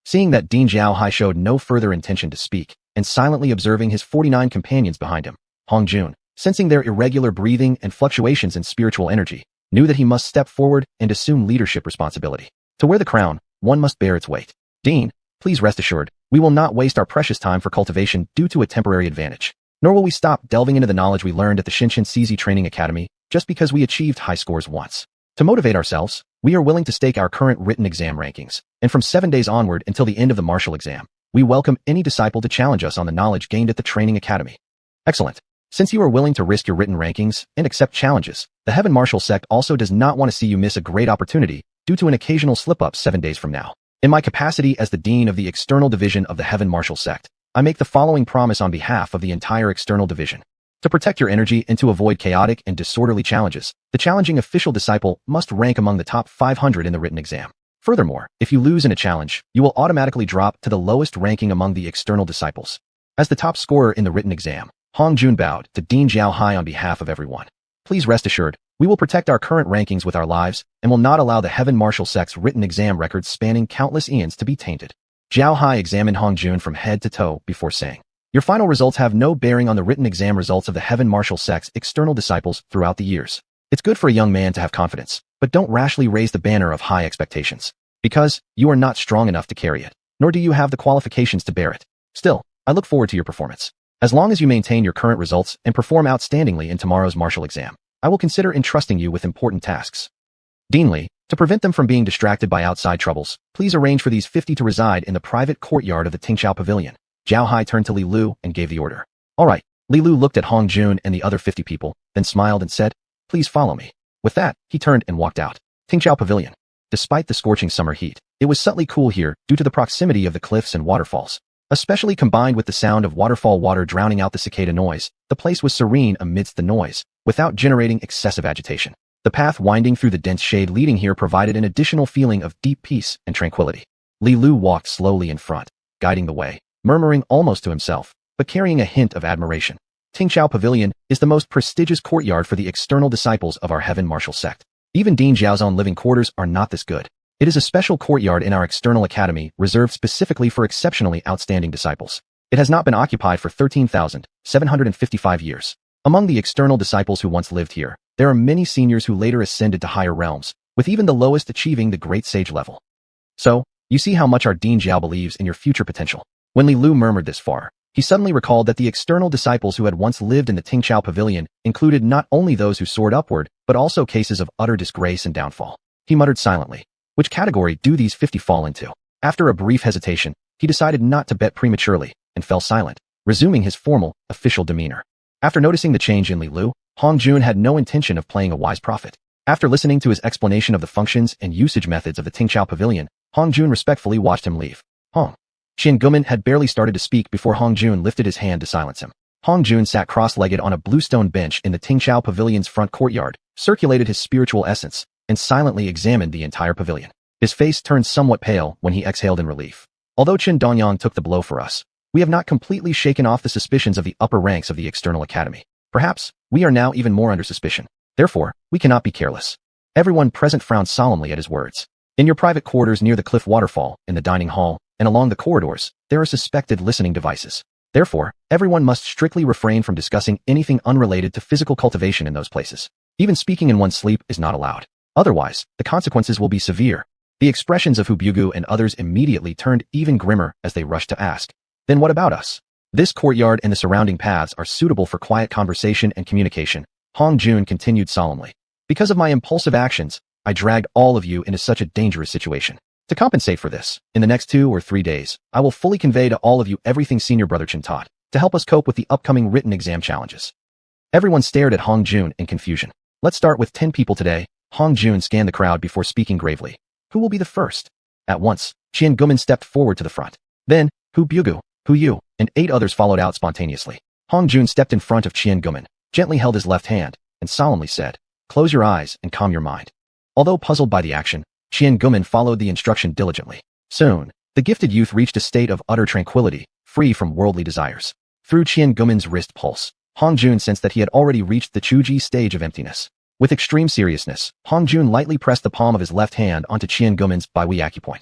Seeing that Dean Jiao Hai showed no further intention to speak, and silently observing his 49 companions behind him, Hongjun, sensing their irregular breathing and fluctuations in spiritual energy, knew that he must step forward and assume leadership responsibility. To wear the crown, one must bear its weight. Dean, please rest assured, we will not waste our precious time for cultivation due to a temporary advantage. Nor will we stop delving into the knowledge we learned at the xiuxian Training Academy just because we achieved high scores once. To motivate ourselves, we are willing to stake our current written exam rankings, and from 7 days onward until the end of the martial exam, we welcome any disciple to challenge us on the knowledge gained at the Training Academy. Excellent. Since you are willing to risk your written rankings and accept challenges, the Heaven Martial Sect also does not want to see you miss a great opportunity due to an occasional slip-up 7 days from now. In my capacity as the Dean of the External Division of the Heaven Martial Sect, I make the following promise on behalf of the entire External Division. To protect your energy and to avoid chaotic and disorderly challenges, the challenging official disciple must rank among the top 500 in the written exam. Furthermore, if you lose in a challenge, you will automatically drop to the lowest ranking among the external disciples. As the top scorer in the written exam, Hongjun bowed to Dean Xiaohai on behalf of everyone. Please rest assured, we will protect our current rankings with our lives and will not allow the Heaven Martial Sect's written exam records spanning countless eons to be tainted. Xiaohai examined Hongjun from head to toe before saying, your final results have no bearing on the written exam results of the Heaven Martial Sect's external disciples throughout the years. It's good for a young man to have confidence, but don't rashly raise the banner of high expectations, because you are not strong enough to carry it, nor do you have the qualifications to bear it. Still, I look forward to your performance. As long as you maintain your current results and perform outstandingly in tomorrow's martial exam, I will consider entrusting you with important tasks. Dean Li, to prevent them from being distracted by outside troubles, please arrange for these 50 to reside in the private courtyard of the Tingqiao Pavilion. Zhao Hai turned to Li Lu and gave the order. All right. Li Lu looked at Hongjun and the other 50 people, then smiled and said, please follow me. With that, he turned and walked out. Tingqiao Pavilion. Despite the scorching summer heat, it was subtly cool here due to the proximity of the cliffs and waterfalls. Especially combined with the sound of waterfall water drowning out the cicada noise, the place was serene amidst the noise, without generating excessive agitation. The path winding through the dense shade leading here provided an additional feeling of deep peace and tranquility. Li Lu walked slowly in front, guiding the way, murmuring almost to himself, but carrying a hint of admiration. Tingqiao Pavilion is the most prestigious courtyard for the external disciples of our Heaven Martial Sect. Even Dean Zhao's own living quarters are not this good. It is a special courtyard in our external academy reserved specifically for exceptionally outstanding disciples. It has not been occupied for 13,755 years. Among the external disciples who once lived here, there are many seniors who later ascended to higher realms, with even the lowest achieving the great sage level. So, you see how much our Dean Zhao believes in your future potential. When Li Lu murmured this far, he suddenly recalled that the external disciples who had once lived in the Tingqiao Pavilion included not only those who soared upward, but also cases of utter disgrace and downfall. He muttered silently, which category do these 50 fall into? After a brief hesitation, he decided not to bet prematurely and fell silent, resuming his formal, official demeanor. After noticing the change in Li Lu, Hongjun had no intention of playing a wise prophet. After listening to his explanation of the functions and usage methods of the Tingqiao Pavilion, Hongjun respectfully watched him leave. Xiangumen had barely started to speak before Hongjun lifted his hand to silence him. Hongjun sat cross-legged on a bluestone bench in the Tingqiao Pavilion's front courtyard, circulated his spiritual essence, and silently examined the entire pavilion. His face turned somewhat pale when he exhaled in relief. Although Qin Dongyang took the blow for us, we have not completely shaken off the suspicions of the upper ranks of the external academy. Perhaps, we are now even more under suspicion. Therefore, we cannot be careless. Everyone present frowned solemnly at his words. In your private quarters near the cliff waterfall, in the dining hall, and along the corridors, there are suspected listening devices. Therefore, everyone must strictly refrain from discussing anything unrelated to physical cultivation in those places. Even speaking in one's sleep is not allowed. Otherwise, the consequences will be severe. The expressions of Hu Bugu and others immediately turned even grimmer as they rushed to ask, then what about us? This courtyard and the surrounding paths are suitable for quiet conversation and communication, Hongjun continued solemnly. Because of my impulsive actions, I dragged all of you into such a dangerous situation. To compensate for this, in the next 2 or 3 days, I will fully convey to all of you everything Senior Brother Chen taught, to help us cope with the upcoming written exam challenges. Everyone stared at Hongjun in confusion. Let's start with 10 people today. Hongjun scanned the crowd before speaking gravely. Who will be the first? At once, Xiangumen stepped forward to the front. Then, Hu Bugu, Hu Yu, and 8 others followed out spontaneously. Hongjun stepped in front of Xiangumen, gently held his left hand, and solemnly said, close your eyes and calm your mind. Although puzzled by the action, Xiangumen followed the instruction diligently. Soon, the gifted youth reached a state of utter tranquility, free from worldly desires. Through Xiangumen's wrist pulse, Hongjun sensed that he had already reached the Chuji stage of emptiness. With extreme seriousness, Hongjun lightly pressed the palm of his left hand onto Xiangumen's Baihui acupoint.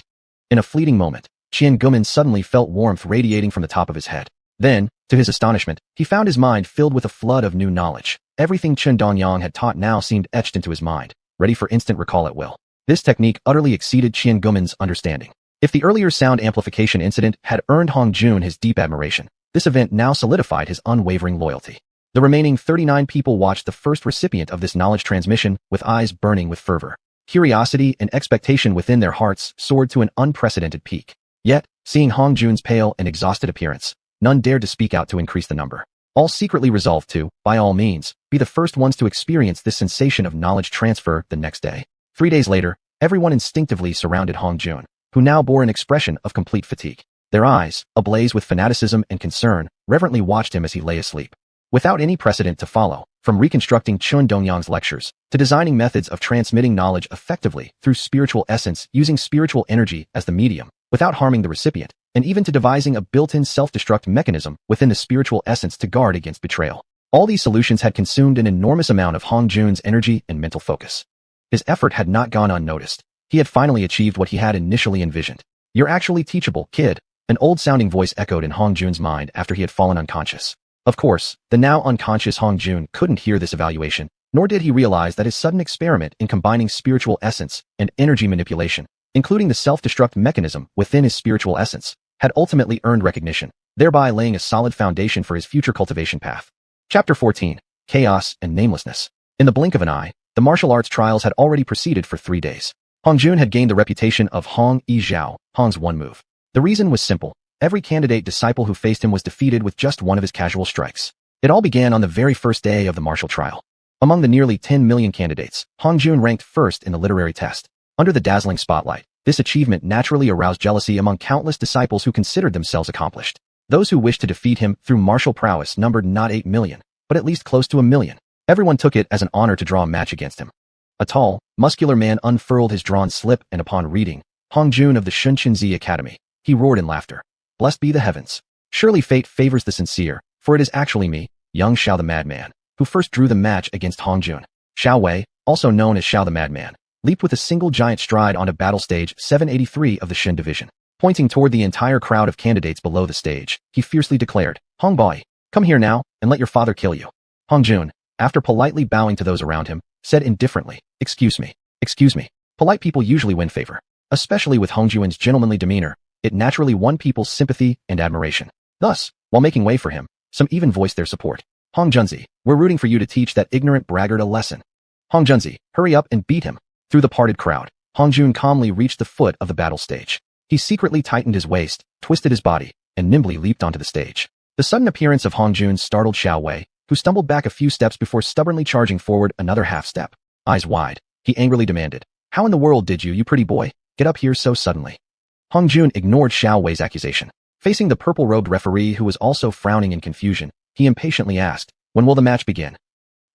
In a fleeting moment, Xiangumen suddenly felt warmth radiating from the top of his head. Then, to his astonishment, he found his mind filled with a flood of new knowledge. Everything Qin Dongyang had taught now seemed etched into his mind, ready for instant recall at will. This technique utterly exceeded Qian Guomin's understanding. If the earlier sound amplification incident had earned Hong Jun his deep admiration, this event now solidified his unwavering loyalty. The remaining 39 people watched the first recipient of this knowledge transmission with eyes burning with fervor. Curiosity and expectation within their hearts soared to an unprecedented peak. Yet, seeing Hong Jun's pale and exhausted appearance, none dared to speak out to increase the number. All secretly resolved to, by all means, be the first ones to experience this sensation of knowledge transfer the next day. 3 days later, everyone instinctively surrounded Hong Jun, who now bore an expression of complete fatigue. Their eyes, ablaze with fanaticism and concern, reverently watched him as he lay asleep. Without any precedent to follow, from reconstructing Chun Dongyang's lectures, to designing methods of transmitting knowledge effectively through spiritual essence using spiritual energy as the medium, without harming the recipient, and even to devising a built-in self-destruct mechanism within the spiritual essence to guard against betrayal. All these solutions had consumed an enormous amount of Hong Jun's energy and mental focus. His effort had not gone unnoticed. He had finally achieved what he had initially envisioned. "You're actually teachable, kid," an old-sounding voice echoed in Hong Jun's mind after he had fallen unconscious. Of course, the now unconscious Hong Jun couldn't hear this evaluation, nor did he realize that his sudden experiment in combining spiritual essence and energy manipulation, including the self-destruct mechanism within his spiritual essence, had ultimately earned recognition, thereby laying a solid foundation for his future cultivation path. Chapter 14. Chaos and Namelessness. In the blink of an eye, the martial arts trials had already proceeded for 3 days. Hong Jun had gained the reputation of Hong Yi Zhao, Hong's one move. The reason was simple. Every candidate disciple who faced him was defeated with just one of his casual strikes. It all began on the very first day of the martial trial. Among the nearly 10 million candidates, Hong Jun ranked first in the literary test. Under the dazzling spotlight, this achievement naturally aroused jealousy among countless disciples who considered themselves accomplished. Those who wished to defeat him through martial prowess numbered not 8 million, but at least close to 1 million. Everyone took it as an honor to draw a match against him. A tall, muscular man unfurled his drawn slip and upon reading, Hong Jun of the Xianxia Academy, he roared in laughter. "Blessed be the heavens. Surely fate favors the sincere, for it is actually me, young Xiao the Madman, who first drew the match against Hong Jun." Xiao Wei, also known as Xiao the Madman, leaped with a single giant stride onto battle stage 783 of the Shen division. Pointing toward the entire crowd of candidates below the stage, he fiercely declared, "Hong boy, come here now, and let your father kill you." Hong Jun, after politely bowing to those around him, said indifferently, Excuse me. Polite people usually win favor. Especially with Hong Jun's gentlemanly demeanor, it naturally won people's sympathy and admiration. Thus, while making way for him, some even voiced their support. "Hong Junzi, we're rooting for you to teach that ignorant braggart a lesson. Hong Junzi, hurry up and beat him." Through the parted crowd, Hong Jun calmly reached the foot of the battle stage. He secretly tightened his waist, twisted his body, and nimbly leaped onto the stage. The sudden appearance of Hong Jun startled Xiao Wei, who stumbled back a few steps before stubbornly charging forward another half step. Eyes wide, he angrily demanded, "How in the world did you pretty boy, get up here so suddenly?" Hong Jun ignored Xiao Wei's accusation. Facing the purple-robed referee who was also frowning in confusion, he impatiently asked, "When will the match begin?"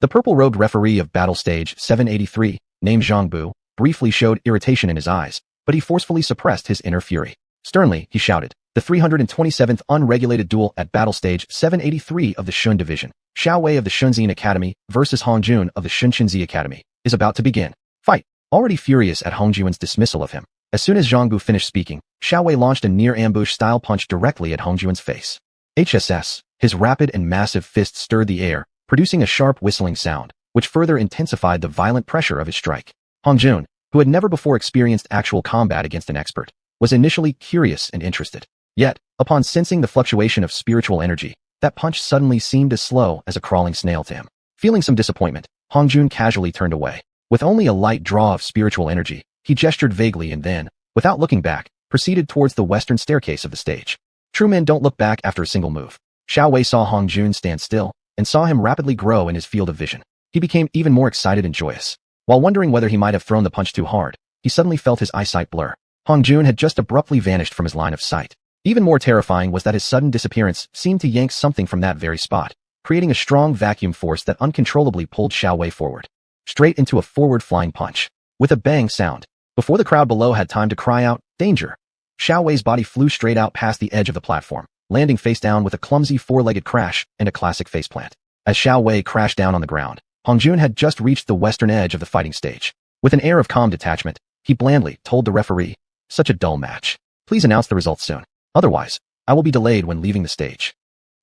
The purple-robed referee of battle stage 783, named Zhang Bu, briefly showed irritation in his eyes, but he forcefully suppressed his inner fury. Sternly, he shouted, "The 327th unregulated duel at battle stage 783 of the Shun division, Xiao Wei of the Shunxian Academy versus Hong Jun of the Xianxia Academy, is about to begin. Fight!" Already furious at Hong Jun's dismissal of him, as soon as Zhang Bu finished speaking, Xiao Wei launched a near-ambush-style punch directly at Hong Jun's face. HSS, his rapid and massive fist stirred the air, producing a sharp whistling sound, which further intensified the violent pressure of his strike. Hong Jun, who had never before experienced actual combat against an expert, was initially curious and interested. Yet, upon sensing the fluctuation of spiritual energy, that punch suddenly seemed as slow as a crawling snail to him. Feeling some disappointment, Hong Jun casually turned away. With only a light draw of spiritual energy, he gestured vaguely and then, without looking back, proceeded towards the western staircase of the stage. True men don't look back after a single move. Xiao Wei saw Hong Jun stand still, and saw him rapidly grow in his field of vision. He became even more excited and joyous. While wondering whether he might have thrown the punch too hard, he suddenly felt his eyesight blur. Hong Jun had just abruptly vanished from his line of sight. Even more terrifying was that his sudden disappearance seemed to yank something from that very spot, creating a strong vacuum force that uncontrollably pulled Xiao Wei forward, straight into a forward flying punch. With a bang sound, before the crowd below had time to cry out, "Danger!" Xiao Wei's body flew straight out past the edge of the platform, landing face down with a clumsy four-legged crash and a classic faceplant. As Xiao Wei crashed down on the ground, Hong Jun had just reached the western edge of the fighting stage. With an air of calm detachment, he blandly told the referee, "Such a dull match. Please announce the results soon. Otherwise, I will be delayed when leaving the stage."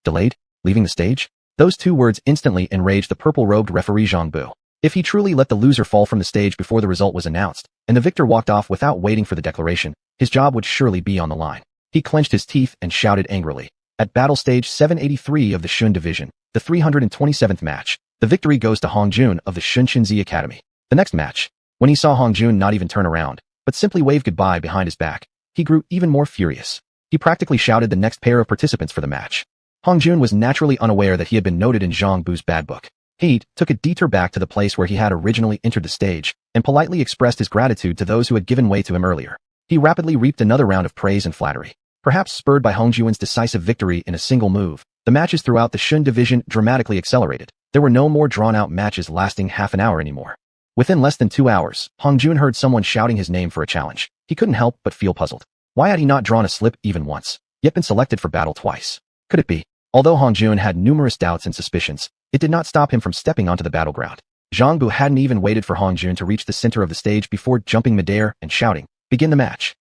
Delayed? Leaving the stage? Those two words instantly enraged the purple-robed referee Zhang Bu. If he truly let the loser fall from the stage before the result was announced, and the victor walked off without waiting for the declaration, his job would surely be on the line. He clenched his teeth and shouted angrily. At battle stage 783 of the Xun division, the 327th match, the victory goes to Hong Jun of the Xianxia Academy. The next match, when he saw Hong Jun not even turn around, but simply wave goodbye behind his back, he grew even more furious. He practically shouted the next pair of participants for the match. Hong Jun was naturally unaware that he had been noted in Zhang Bu's bad book. He took a detour back to the place where he had originally entered the stage and politely expressed his gratitude to those who had given way to him earlier. He rapidly reaped another round of praise and flattery. Perhaps spurred by Hong Jun's decisive victory in a single move, the matches throughout the Xun division dramatically accelerated. There were no more drawn-out matches lasting half an hour anymore. Within less than 2 hours, Hong Jun heard someone shouting his name for a challenge. He couldn't help but feel puzzled. Why had he not drawn a slip even once, yet been selected for battle twice? Could it be? Although Hong Jun had numerous doubts and suspicions, it did not stop him from stepping onto the battleground. Zhang Bu hadn't even waited for Hong Jun to reach the center of the stage before jumping midair and shouting, "Begin the match."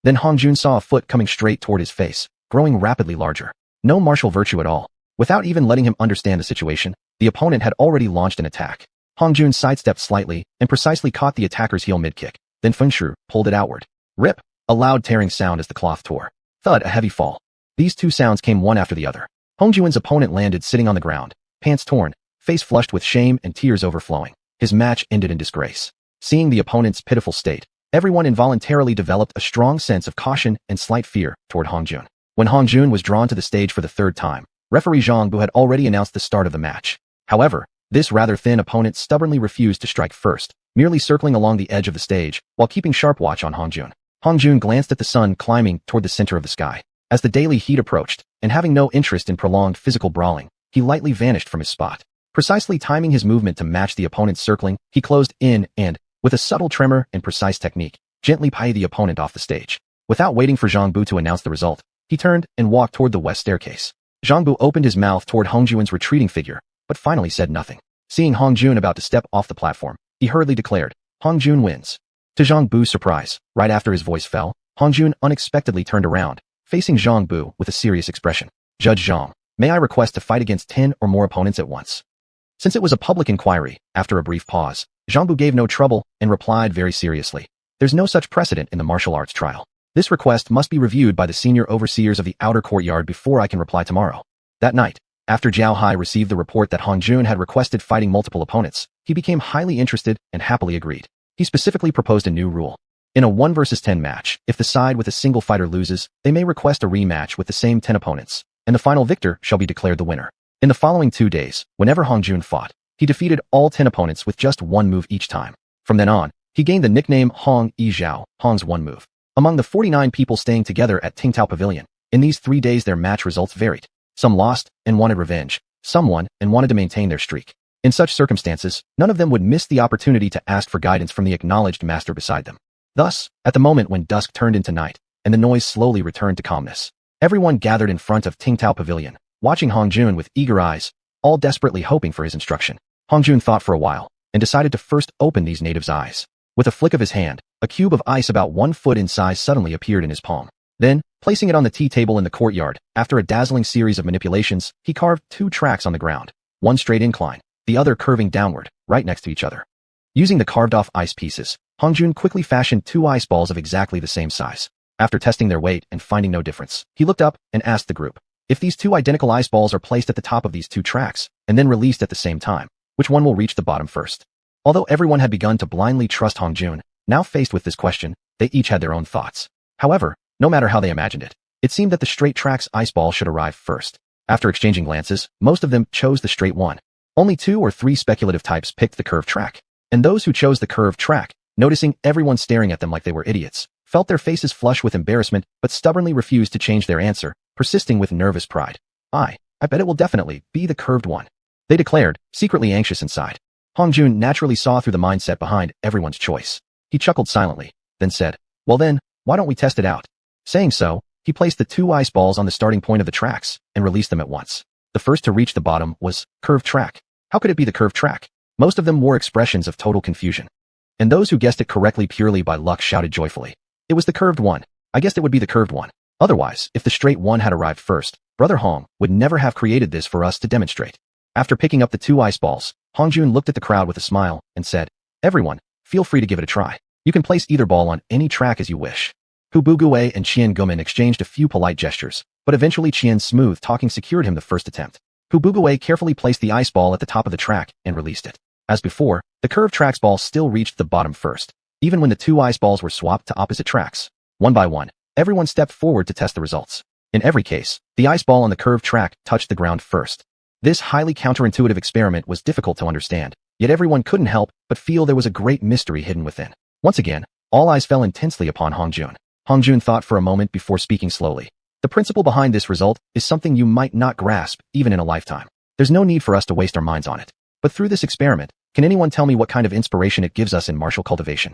Then Hong Jun saw a foot coming straight toward his face, growing rapidly larger. No martial virtue at all. Without even letting him understand the situation, the opponent had already launched an attack. Hong Jun sidestepped slightly and precisely caught the attacker's heel mid-kick. Then Feng Shu pulled it outward. Rip! A loud tearing sound as the cloth tore. Thud! A heavy fall. These two sounds came one after the other. Hong Jun's opponent landed sitting on the ground, pants torn, face flushed with shame and tears overflowing. His match ended in disgrace. Seeing the opponent's pitiful state, everyone involuntarily developed a strong sense of caution and slight fear toward Hong Jun. When Hong Jun was drawn to the stage for the third time, referee Zhang Bu had already announced the start of the match. However, this rather thin opponent stubbornly refused to strike first, merely circling along the edge of the stage while keeping sharp watch on Hong Jun. Hong Jun glanced at the sun climbing toward the center of the sky. As the daily heat approached, and having no interest in prolonged physical brawling, he lightly vanished from his spot. Precisely timing his movement to match the opponent's circling, he closed in and, with a subtle tremor and precise technique, gently pied the opponent off the stage. Without waiting for Zhang Bu to announce the result, he turned and walked toward the west staircase. Zhang Bu opened his mouth toward Hong Jun's retreating figure, but finally said nothing. Seeing Hong Jun about to step off the platform, he hurriedly declared, "Hong Jun wins." To Zhang Bu's surprise, right after his voice fell, Hong Jun unexpectedly turned around, facing Zhang Bu with a serious expression. "Judge Zhang, may I request to fight against 10 or more opponents at once?" Since it was a public inquiry, after a brief pause, Zhang Bu gave no trouble and replied very seriously. "There's no such precedent in the martial arts trial. This request must be reviewed by the senior overseers of the outer courtyard before I can reply tomorrow." That night, after Jiao Hai received the report that Hong Jun had requested fighting multiple opponents, he became highly interested and happily agreed. He specifically proposed a new rule. In a 1 versus 10 match, if the side with a single fighter loses, they may request a rematch with the same 10 opponents, and the final victor shall be declared the winner. In the following 2 days, whenever Hong Jun fought, he defeated all 10 opponents with just one move each time. From then on, he gained the nickname Hong Yi Zhao, Hong's one move. Among the 49 people staying together at Tingtao Pavilion, in these 3 days their match results varied. Some lost and wanted revenge, some won and wanted to maintain their streak. In such circumstances, none of them would miss the opportunity to ask for guidance from the acknowledged master beside them. Thus, at the moment when dusk turned into night, and the noise slowly returned to calmness, everyone gathered in front of Tingtao Pavilion, watching Hong Jun with eager eyes, all desperately hoping for his instruction. Hong Jun thought for a while, and decided to first open these natives' eyes. With a flick of his hand, a cube of ice about 1 foot in size suddenly appeared in his palm. Then, placing it on the tea table in the courtyard, after a dazzling series of manipulations, he carved 2 tracks on the ground, one straight incline, the other curving downward, right next to each other. Using the carved-off ice pieces, Hong Jun quickly fashioned 2 ice balls of exactly the same size. After testing their weight and finding no difference, he looked up and asked the group, if these 2 identical ice balls are placed at the top of these 2 tracks, and then released at the same time, which one will reach the bottom first? Although everyone had begun to blindly trust Hong Jun, now faced with this question, they each had their own thoughts. However, no matter how they imagined it, it seemed that the straight track's ice ball should arrive first. After exchanging glances, most of them chose the straight one. Only 2 or 3 speculative types picked the curved track. And those who chose the curved track, noticing everyone staring at them like they were idiots, felt their faces flush with embarrassment but stubbornly refused to change their answer, persisting with nervous pride. I bet it will definitely be the curved one," they declared, secretly anxious inside. Hong Jun naturally saw through the mindset behind everyone's choice. He chuckled silently, then said, "Well then, why don't we test it out?" Saying so, he placed the 2 ice balls on the starting point of the tracks and released them at once. The first to reach the bottom was curved track. How could it be the curved track? Most of them wore expressions of total confusion. And those who guessed it correctly purely by luck shouted joyfully, "It was the curved one. I guessed it would be the curved one. Otherwise, if the straight one had arrived first, Brother Hong would never have created this for us to demonstrate." After picking up the 2 ice balls, Hongjun looked at the crowd with a smile and said, "Everyone, feel free to give it a try. You can place either ball on any track as you wish." Hu Bugui and Qian Gumin exchanged a few polite gestures, but eventually Qian's smooth talking secured him the first attempt. Hu Bugui carefully placed the ice ball at the top of the track and released it. As before, the curved track's ball still reached the bottom first, even when the two ice balls were swapped to opposite tracks. One by one, everyone stepped forward to test the results. In every case, the ice ball on the curved track touched the ground first. This highly counterintuitive experiment was difficult to understand, yet everyone couldn't help but feel there was a great mystery hidden within. Once again, all eyes fell intensely upon Hongjun. Hongjun thought for a moment before speaking slowly. The principle behind this result is something you might not grasp even in a lifetime. There's no need for us to waste our minds on it. But through this experiment, can anyone tell me what kind of inspiration it gives us in martial cultivation?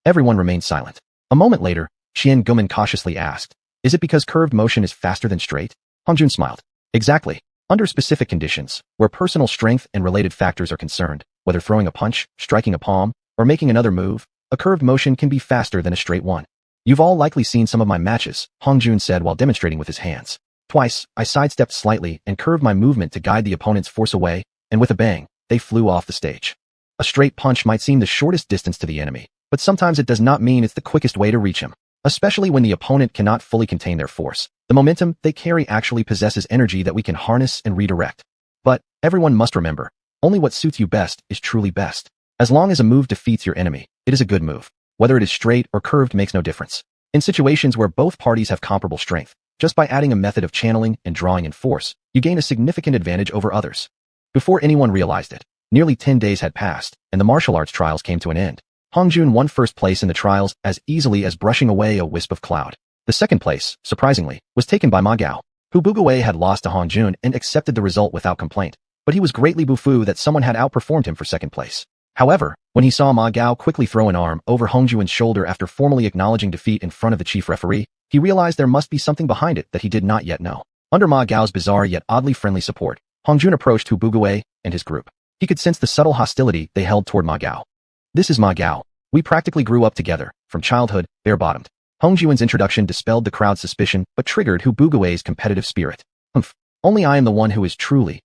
Everyone remained silent. A moment later, Qian Gumin cautiously asked, "Is it because curved motion is faster than straight?" Hongjun smiled. "Exactly. Under specific conditions, where personal strength and related factors are concerned, whether throwing a punch, striking a palm, or making another move, a curved motion can be faster than a straight one. You've all likely seen some of my matches," Hongjun said while demonstrating with his hands. "Twice, I sidestepped slightly and curved my movement to guide the opponent's force away, and with a bang, they flew off the stage. A straight punch might seem the shortest distance to the enemy, but sometimes it does not mean it's the quickest way to reach him, especially when the opponent cannot fully contain their force. The momentum they carry actually possesses energy that we can harness and redirect. But everyone must remember, only what suits you best is truly best. As long as a move defeats your enemy, it is a good move. Whether it is straight or curved makes no difference. In situations where both parties have comparable strength, just by adding a method of channeling and drawing in force, you gain a significant advantage over others." Before anyone realized it, nearly 10 days had passed, and the martial arts trials came to an end. Hongjun won first place in the trials as easily as brushing away a wisp of cloud. The second place, surprisingly, was taken by Ma Gao. Hu Bugui had lost to Hongjun and accepted the result without complaint, but he was greatly bufu that someone had outperformed him for second place. However, when he saw Ma Gao quickly throw an arm over Hongjun's shoulder after formally acknowledging defeat in front of the chief referee, he realized there must be something behind it that he did not yet know. Under Ma Gao's bizarre yet oddly friendly support, Hongjun approached Hu Bugui and his group. He could sense the subtle hostility they held toward Ma Gao. "This is Ma Gao. We practically grew up together, from childhood, bare-bottomed." Hongjun's introduction dispelled the crowd's suspicion but triggered Hu Bugui's competitive spirit. "Humph, only I am the one who is truly,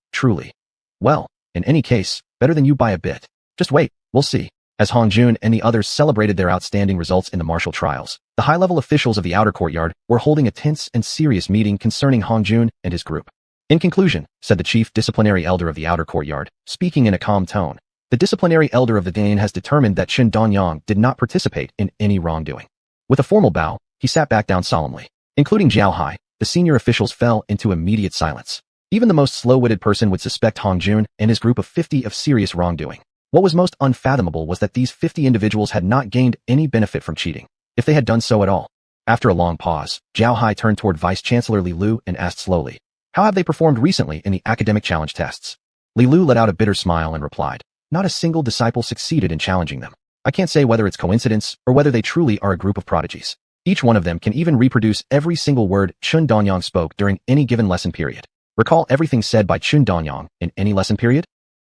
well, in any case, better than you by a bit. Just wait, we'll see." As Hongjun and the others celebrated their outstanding results in the martial trials, the high-level officials of the outer courtyard were holding a tense and serious meeting concerning Hongjun and his group. "In conclusion," said the chief disciplinary elder of the outer courtyard, speaking in a calm tone, "the disciplinary elder of the Dane has determined that Chen Danyang did not participate in any wrongdoing." With a formal bow, he sat back down solemnly. Including Zhao Hai, the senior officials fell into immediate silence. Even the most slow-witted person would suspect Hongjun and his group of 50 of serious wrongdoing. What was most unfathomable was that these 50 individuals had not gained any benefit from cheating, if they had done so at all. After a long pause, Zhao Hai turned toward Vice-Chancellor Li Lu and asked slowly, "How have they performed recently in the academic challenge tests?" Li Lu let out a bitter smile and replied, "Not a single disciple succeeded in challenging them. I can't say whether it's coincidence or whether they truly are a group of prodigies. Each one of them can even reproduce every single word Chun Danyang spoke during any given lesson period. Recall everything said by Chun Danyang in any lesson period?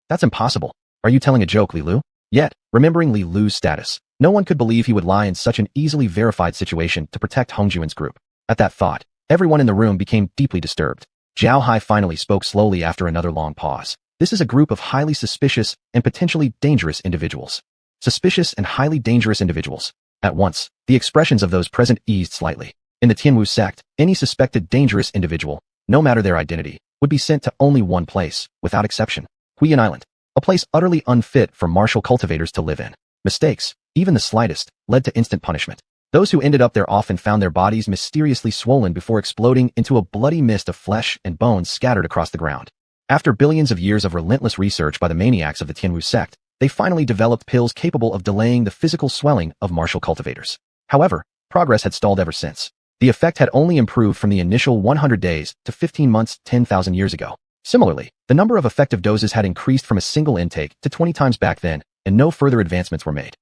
That's impossible. Are you telling a joke, Li Lu?" Yet, remembering Li Lu's status, no one could believe he would lie in such an easily verified situation to protect Hongjun's group. At that thought, everyone in the room became deeply disturbed. Zhao Hai finally spoke slowly after another long pause. "This is a group of highly suspicious and potentially dangerous individuals." Suspicious and highly dangerous individuals. At once, the expressions of those present eased slightly. In the Tianwu sect, any suspected dangerous individual, no matter their identity, would be sent to only one place, without exception: Xiuxian Island. A place utterly unfit for martial cultivators to live in. Mistakes, even the slightest, led to instant punishment. Those who ended up there often found their bodies mysteriously swollen before exploding into a bloody mist of flesh and bones scattered across the ground. After billions of years of relentless research by the maniacs of the Tianwu sect, they finally developed pills capable of delaying the physical swelling of martial cultivators. However, progress had stalled ever since. The effect had only improved from the initial 100 days to 15 months 10,000 years ago. Similarly, the number of effective doses had increased from a single intake to 20 times back then, and no further advancements were made.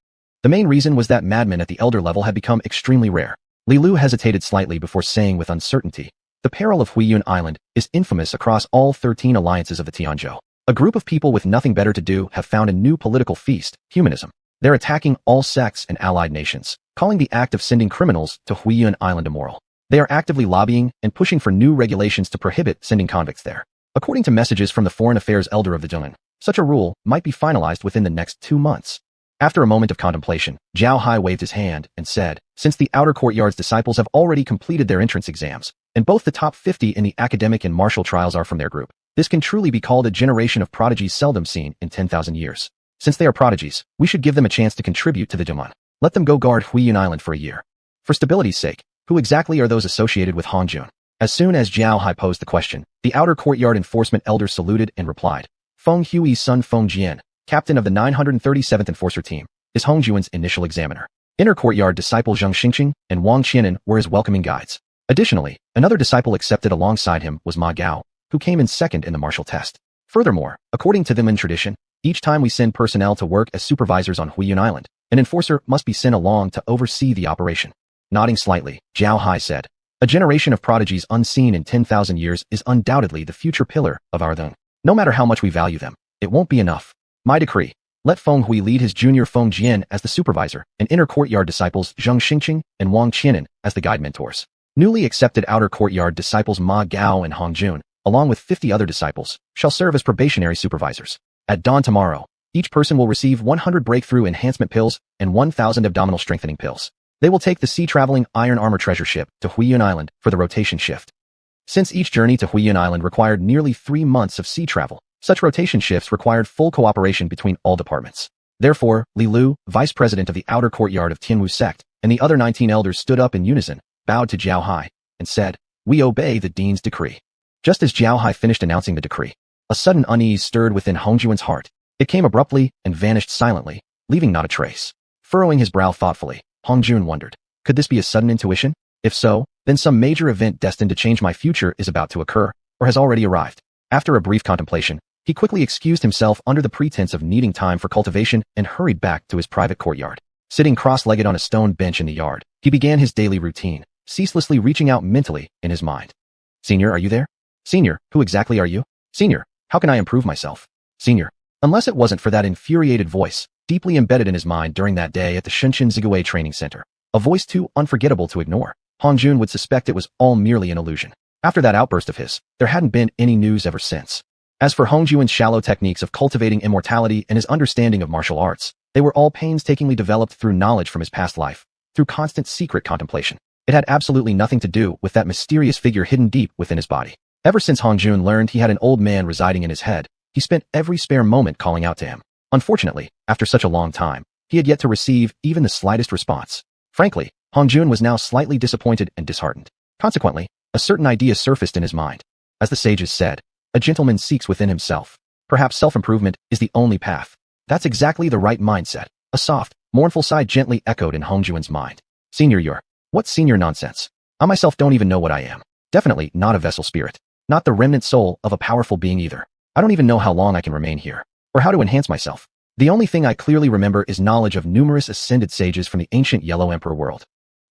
The main reason was that madmen at the elder level had become extremely rare. Li Lu hesitated slightly before saying with uncertainty, "The peril of Xiuxian Island is infamous across all 13 alliances of the Tianzhou. A group of people with nothing better to do have found a new political feast, humanism. They're attacking all sects and allied nations, calling the act of sending criminals to Xiuxian Island immoral. They are actively lobbying and pushing for new regulations to prohibit sending convicts there. According to messages from the foreign affairs elder of the Zheng'an, Such a rule might be finalized within the next 2 months. After a moment of contemplation, Zhao Hai waved his hand and said, since the outer courtyard's disciples have already completed their entrance exams, and both the top 50 in the academic and martial trials are from their group, this can truly be called a generation of prodigies seldom seen in 10,000 years. Since they are prodigies, we should give them a chance to contribute to the Demon. Let them go guard Xiuxian Island for a year. For stability's sake, who exactly are those associated with Hongjun? As soon as Zhao Hai posed the question, the outer courtyard enforcement elder saluted and replied, Feng Hui's son Feng Jian, captain of the 937th Enforcer team, is Hongjuan's initial examiner. Inner courtyard disciple Zhang Xingqing and Wang Qianan were his welcoming guides. Additionally, another disciple accepted alongside him was Ma Gao, who came in second in the martial test. Furthermore, according to the Min tradition, each time we send personnel to work as supervisors on Xiuxian Island, an enforcer must be sent along to oversee the operation. Nodding slightly, Zhao Hai said, a generation of prodigies unseen in 10,000 years is undoubtedly the future pillar of our Deng. No matter how much we value them, it won't be enough. My decree. Let Feng Hui lead his junior Feng Jian as the supervisor, and inner courtyard disciples Zhang Xingqing and Wang Qianan as the guide mentors. Newly accepted outer courtyard disciples Ma Gao and Hongjun, along with 50 other disciples, shall serve as probationary supervisors. At dawn tomorrow, each person will receive 100 breakthrough enhancement pills and 1,000 abdominal strengthening pills. They will take the sea-traveling iron armor treasure ship to Xiuxian Island for the rotation shift. Since each journey to Xiuxian Island required nearly 3 months of sea travel, such rotation shifts required full cooperation between all departments. Therefore, Li Lu, vice president of the outer courtyard of Tianwu sect, and the other 19 elders stood up in unison, bowed to Zhao Hai, and said, we obey the dean's decree. Just as Zhao Hai finished announcing the decree, a sudden unease stirred within Hongjuan's heart. It came abruptly and vanished silently, leaving not a trace. Furrowing his brow thoughtfully, Hongjun wondered, could this be a sudden intuition? If so, then some major event destined to change my future is about to occur, or has already arrived. After a brief contemplation, he quickly excused himself under the pretense of needing time for cultivation and hurried back to his private courtyard. Sitting cross-legged on a stone bench in the yard, he began his daily routine, ceaselessly reaching out mentally in his mind. Senior, are you there? Senior, who exactly are you? Senior, how can I improve myself? Senior, unless it wasn't for that infuriated voice, deeply embedded in his mind during that day at the Shenzhen Zigui Training Center, a voice too unforgettable to ignore, Hongjun would suspect it was all merely an illusion. After that outburst of his, there hadn't been any news ever since. As for Hongjuan's shallow techniques of cultivating immortality and his understanding of martial arts, they were all painstakingly developed through knowledge from his past life, through constant secret contemplation. It had absolutely nothing to do with that mysterious figure hidden deep within his body. Ever since Hongjun learned he had an old man residing in his head, he spent every spare moment calling out to him. Unfortunately, after such a long time, he had yet to receive even the slightest response. Frankly, Hongjun was now slightly disappointed and disheartened. Consequently, a certain idea surfaced in his mind. As the sages said, a gentleman seeks within himself. Perhaps self-improvement is the only path. That's exactly the right mindset. A soft, mournful sigh gently echoed in Hongjuan's mind. Senior, you're... What senior nonsense? I myself don't even know what I am. Definitely not a vessel spirit. Not the remnant soul of a powerful being either. I don't even know how long I can remain here, or how to enhance myself. The only thing I clearly remember is knowledge of numerous ascended sages from the ancient Yellow Emperor world.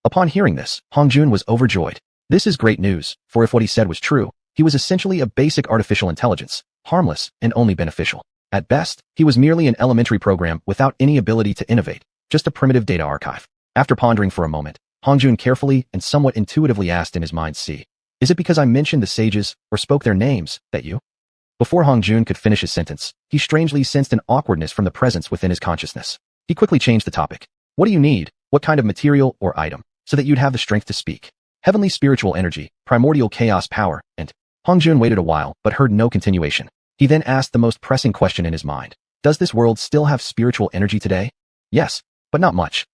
Upon hearing this, Hongjun was overjoyed. This is great news, for if what he said was true, he was essentially a basic artificial intelligence, harmless and only beneficial. At best, he was merely an elementary program without any ability to innovate, just a primitive data archive. After pondering for a moment, Hongjun carefully and somewhat intuitively asked in his mind, is it because I mentioned the sages or spoke their names that you? Before Hongjun could finish his sentence, he strangely sensed an awkwardness from the presence within his consciousness. He quickly changed the topic. What do you need? What kind of material or item, so that you'd have the strength to speak? Heavenly spiritual energy, primordial chaos power, and... Hongjun waited a while but heard no continuation. He then asked the most pressing question in his mind. Does this world still have spiritual energy today? Yes, but not much.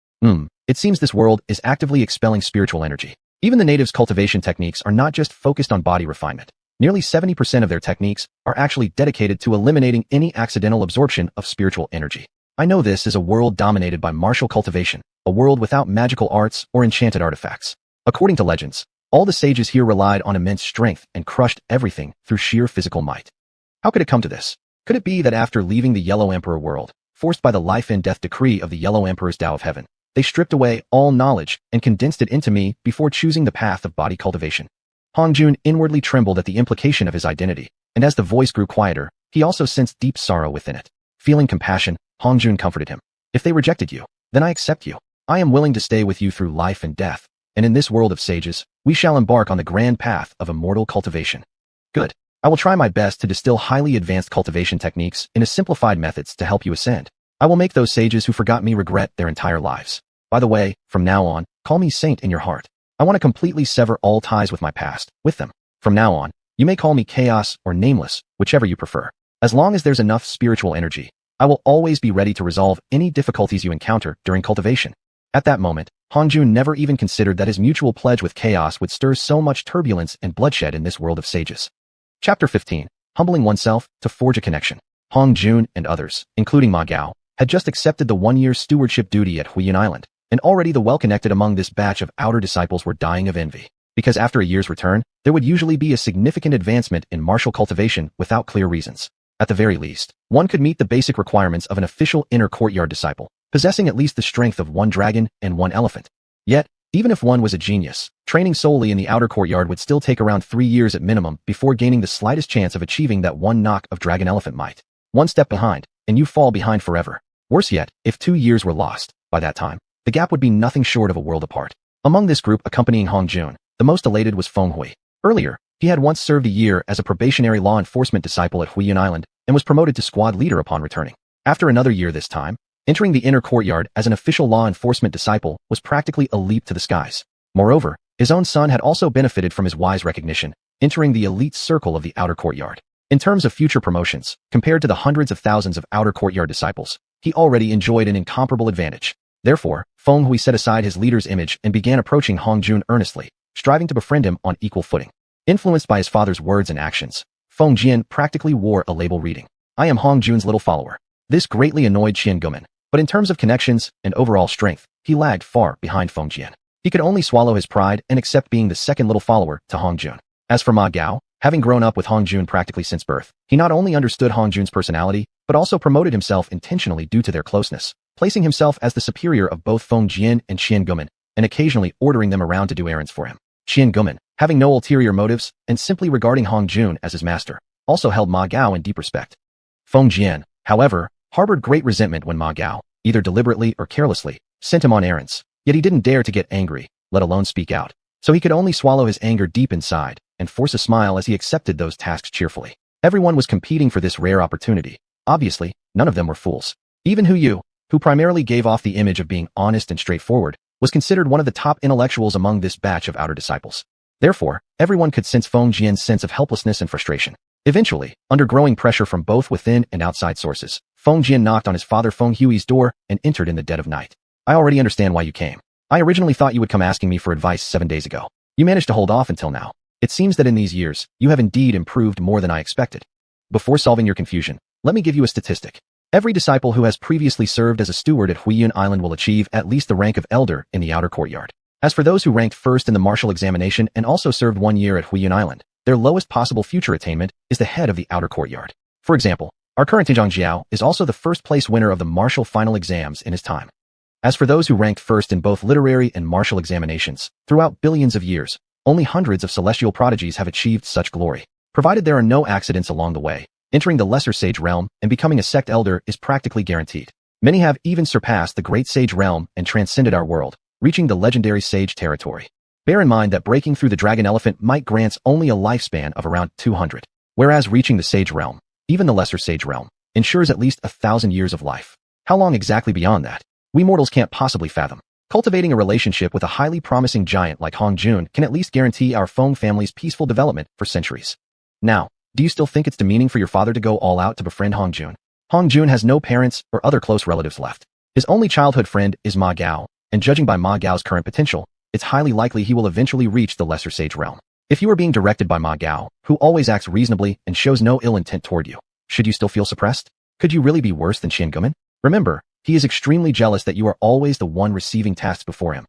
It seems this world is actively expelling spiritual energy. Even the natives' cultivation techniques are not just focused on body refinement. Nearly 70% of their techniques are actually dedicated to eliminating any accidental absorption of spiritual energy. I know this is a world dominated by martial cultivation, a world without magical arts or enchanted artifacts. According to legends, all the sages here relied on immense strength and crushed everything through sheer physical might. How could it come to this? Could it be that after leaving the Yellow Emperor world, forced by the life and death decree of the Yellow Emperor's Tao of Heaven, they stripped away all knowledge and condensed it into me before choosing the path of body cultivation? Hongjun inwardly trembled at the implication of his identity, and as the voice grew quieter, he also sensed deep sorrow within it. Feeling compassion, Hongjun comforted him. If they rejected you, then I accept you. I am willing to stay with you through life and death, and in this world of sages, we shall embark on the grand path of immortal cultivation. Good. I will try my best to distill highly advanced cultivation techniques into simplified methods to help you ascend. I will make those sages who forgot me regret their entire lives. By the way, from now on, call me Saint in your heart. I want to completely sever all ties with my past, with them. From now on, you may call me Chaos or Nameless, whichever you prefer. As long as there's enough spiritual energy, I will always be ready to resolve any difficulties you encounter during cultivation. At that moment, Hongjun never even considered that his mutual pledge with Chaos would stir so much turbulence and bloodshed in this world of sages. Chapter 15. Humbling oneself to forge a connection. Hongjun and others, including Ma Gao, had just accepted the one-year stewardship duty at Huiyun Island, and already the well-connected among this batch of outer disciples were dying of envy. Because after a year's return, there would usually be a significant advancement in martial cultivation without clear reasons. At the very least, one could meet the basic requirements of an official inner courtyard disciple, possessing at least the strength of one dragon and one elephant. Yet, even if one was a genius, training solely in the outer courtyard would still take around 3 years at minimum before gaining the slightest chance of achieving that one knock of dragon elephant might. One step behind, and you fall behind forever. Worse yet, if 2 years were lost, by that time, the gap would be nothing short of a world apart. Among this group accompanying Hongjun, the most elated was Feng Hui. Earlier, he had once served a year as a probationary law enforcement disciple at Huiyun Island and was promoted to squad leader upon returning. After another year this time, entering the inner courtyard as an official law enforcement disciple was practically a leap to the skies. Moreover, his own son had also benefited from his wise recognition, entering the elite circle of the outer courtyard. In terms of future promotions, compared to the hundreds of thousands of outer courtyard disciples, he already enjoyed an incomparable advantage. Therefore, Feng Hui set aside his leader's image and began approaching Hongjun earnestly, striving to befriend him on equal footing. Influenced by his father's words and actions, Feng Jian practically wore a label reading, "I am Hongjun's little follower." This greatly annoyed Xiangumen, but in terms of connections and overall strength, he lagged far behind Feng Jian. He could only swallow his pride and accept being the second little follower to Hongjun. As for Ma Gao, having grown up with Hongjun practically since birth, he not only understood Hongjun's personality, but also promoted himself intentionally due to their closeness, placing himself as the superior of both Feng Jian and Xiangumen, and occasionally ordering them around to do errands for him. Xiangumen, having no ulterior motives and simply regarding Hongjun as his master, also held Ma Gao in deep respect. Feng Jian, however, harbored great resentment when Ma Gao, either deliberately or carelessly, sent him on errands, yet he didn't dare to get angry, let alone speak out. So he could only swallow his anger deep inside and force a smile as he accepted those tasks cheerfully. Everyone was competing for this rare opportunity. Obviously, none of them were fools. Even Hu Yu, who primarily gave off the image of being honest and straightforward, was considered one of the top intellectuals among this batch of outer disciples. Therefore, everyone could sense Feng Jian's sense of helplessness and frustration. Eventually, under growing pressure from both within and outside sources, Feng Jian knocked on his father Feng Hui's door and entered in the dead of night. "I already understand why you came. I originally thought you would come asking me for advice 7 days ago. You managed to hold off until now. It seems that in these years, you have indeed improved more than I expected. Before solving your confusion, let me give you a statistic. Every disciple who has previously served as a steward at Huiyun Island will achieve at least the rank of elder in the outer courtyard. As for those who ranked first in the martial examination and also served 1 year at Huiyun Island, their lowest possible future attainment is the head of the outer courtyard. For example, our current Zhang Jiao is also the first place winner of the martial final exams in his time. As for those who ranked first in both literary and martial examinations, throughout billions of years, only hundreds of celestial prodigies have achieved such glory. Provided there are no accidents along the way, entering the lesser sage realm and becoming a sect elder is practically guaranteed. Many have even surpassed the great sage realm and transcended our world, reaching the legendary sage territory. Bear in mind that breaking through the dragon elephant might grants only a lifespan of around 200, whereas reaching the sage realm, even the lesser sage realm, ensures at least 1,000 years of life. How long exactly beyond that? We mortals can't possibly fathom. Cultivating a relationship with a highly promising giant like Hongjun can at least guarantee our Feng family's peaceful development for centuries. Now, do you still think it's demeaning for your father to go all out to befriend Hongjun? Hongjun has no parents or other close relatives left. His only childhood friend is Ma Gao, and judging by Ma Gao's current potential, it's highly likely he will eventually reach the lesser sage realm. If you are being directed by Ma Gao, who always acts reasonably and shows no ill intent toward you, should you still feel suppressed? Could you really be worse than Xiangumen? Remember, he is extremely jealous that you are always the one receiving tasks before him.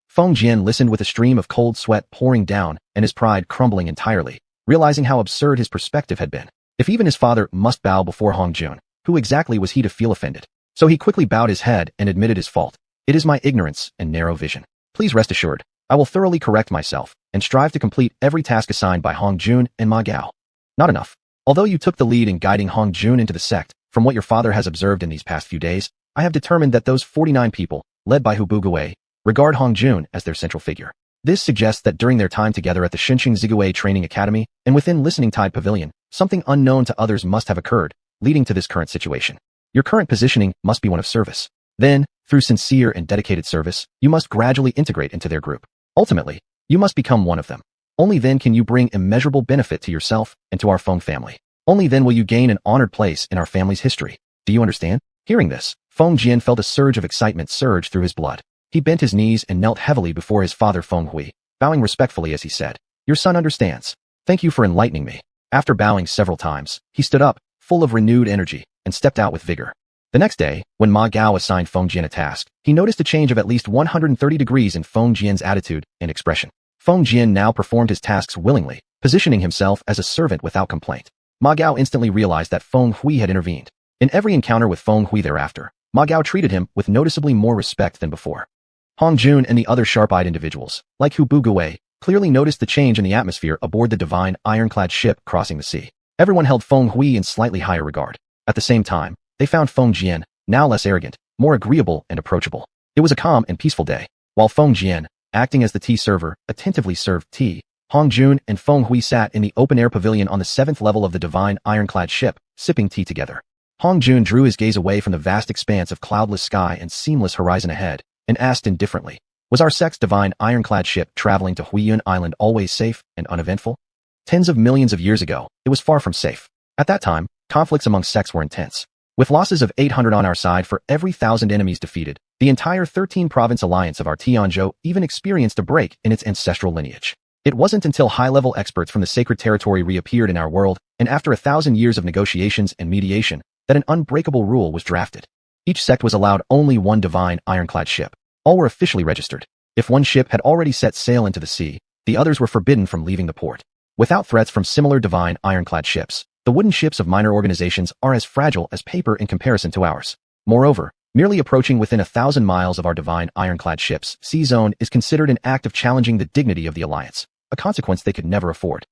Feng Jian listened with a stream of cold sweat pouring down and his pride crumbling entirely, realizing how absurd his perspective had been. If even his father must bow before Hongjun, who exactly was he to feel offended? So he quickly bowed his head and admitted his fault. "It is my ignorance and narrow vision. Please rest assured, I will thoroughly correct myself and strive to complete every task assigned by Hongjun and Ma Gao." Not enough. Although you took the lead in guiding Hongjun into the sect, from what your father has observed in these past few days, I have determined that those 49 people, led by Hu Bugui, regard Hongjun as their central figure. This suggests that during their time together at the xiuxian Training Academy and within Listening Tide Pavilion, something unknown to others must have occurred, leading to this current situation. Your current positioning must be one of service. Then, through sincere and dedicated service, you must gradually integrate into their group. Ultimately, you must become one of them. Only then can you bring immeasurable benefit to yourself and to our Feng family. Only then will you gain an honored place in our family's history. Do you understand? Hearing this, Feng Jian felt a surge of excitement surge through his blood. He bent his knees and knelt heavily before his father Feng Hui, bowing respectfully as he said, "Your son understands. Thank you for enlightening me." After bowing several times, he stood up, full of renewed energy, and stepped out with vigor. The next day, when Ma Gao assigned Feng Jian a task, he noticed a change of at least 130 degrees in Feng Jian's attitude and expression. Feng Jian now performed his tasks willingly, positioning himself as a servant without complaint. Ma Gao instantly realized that Feng Hui had intervened. In every encounter with Feng Hui thereafter, Ma Gao treated him with noticeably more respect than before. Hong Jun and the other sharp-eyed individuals, like Hu Bugui, clearly noticed the change in the atmosphere aboard the divine ironclad ship crossing the sea. Everyone held Feng Hui in slightly higher regard. At the same time, they found Feng Jian, now less arrogant, more agreeable and approachable. It was a calm and peaceful day. While Feng Jian, acting as the tea server, attentively served tea, Hong Jun and Feng Hui sat in the open-air pavilion on the 7th level of the divine ironclad ship, sipping tea together. Hong Jun drew his gaze away from the vast expanse of cloudless sky and seamless horizon ahead, and asked indifferently, "Was our sect's divine ironclad ship traveling to Huiyun Island always safe and uneventful?" Tens of millions of years ago, it was far from safe. At that time, conflicts among sects were intense. With losses of 800 on our side for every 1,000 enemies defeated, the entire 13-province alliance of our Tianzhou even experienced a break in its ancestral lineage. It wasn't until high-level experts from the sacred territory reappeared in our world, and after 1,000 years of negotiations and mediation, that an unbreakable rule was drafted. Each sect was allowed only one divine ironclad ship. All were officially registered. If one ship had already set sail into the sea, the others were forbidden from leaving the port. Without threats from similar divine ironclad ships, the wooden ships of minor organizations are as fragile as paper in comparison to ours. Moreover, merely approaching within 1,000 miles of our divine ironclad ship's sea zone is considered an act of challenging the dignity of the alliance, a consequence they could never afford.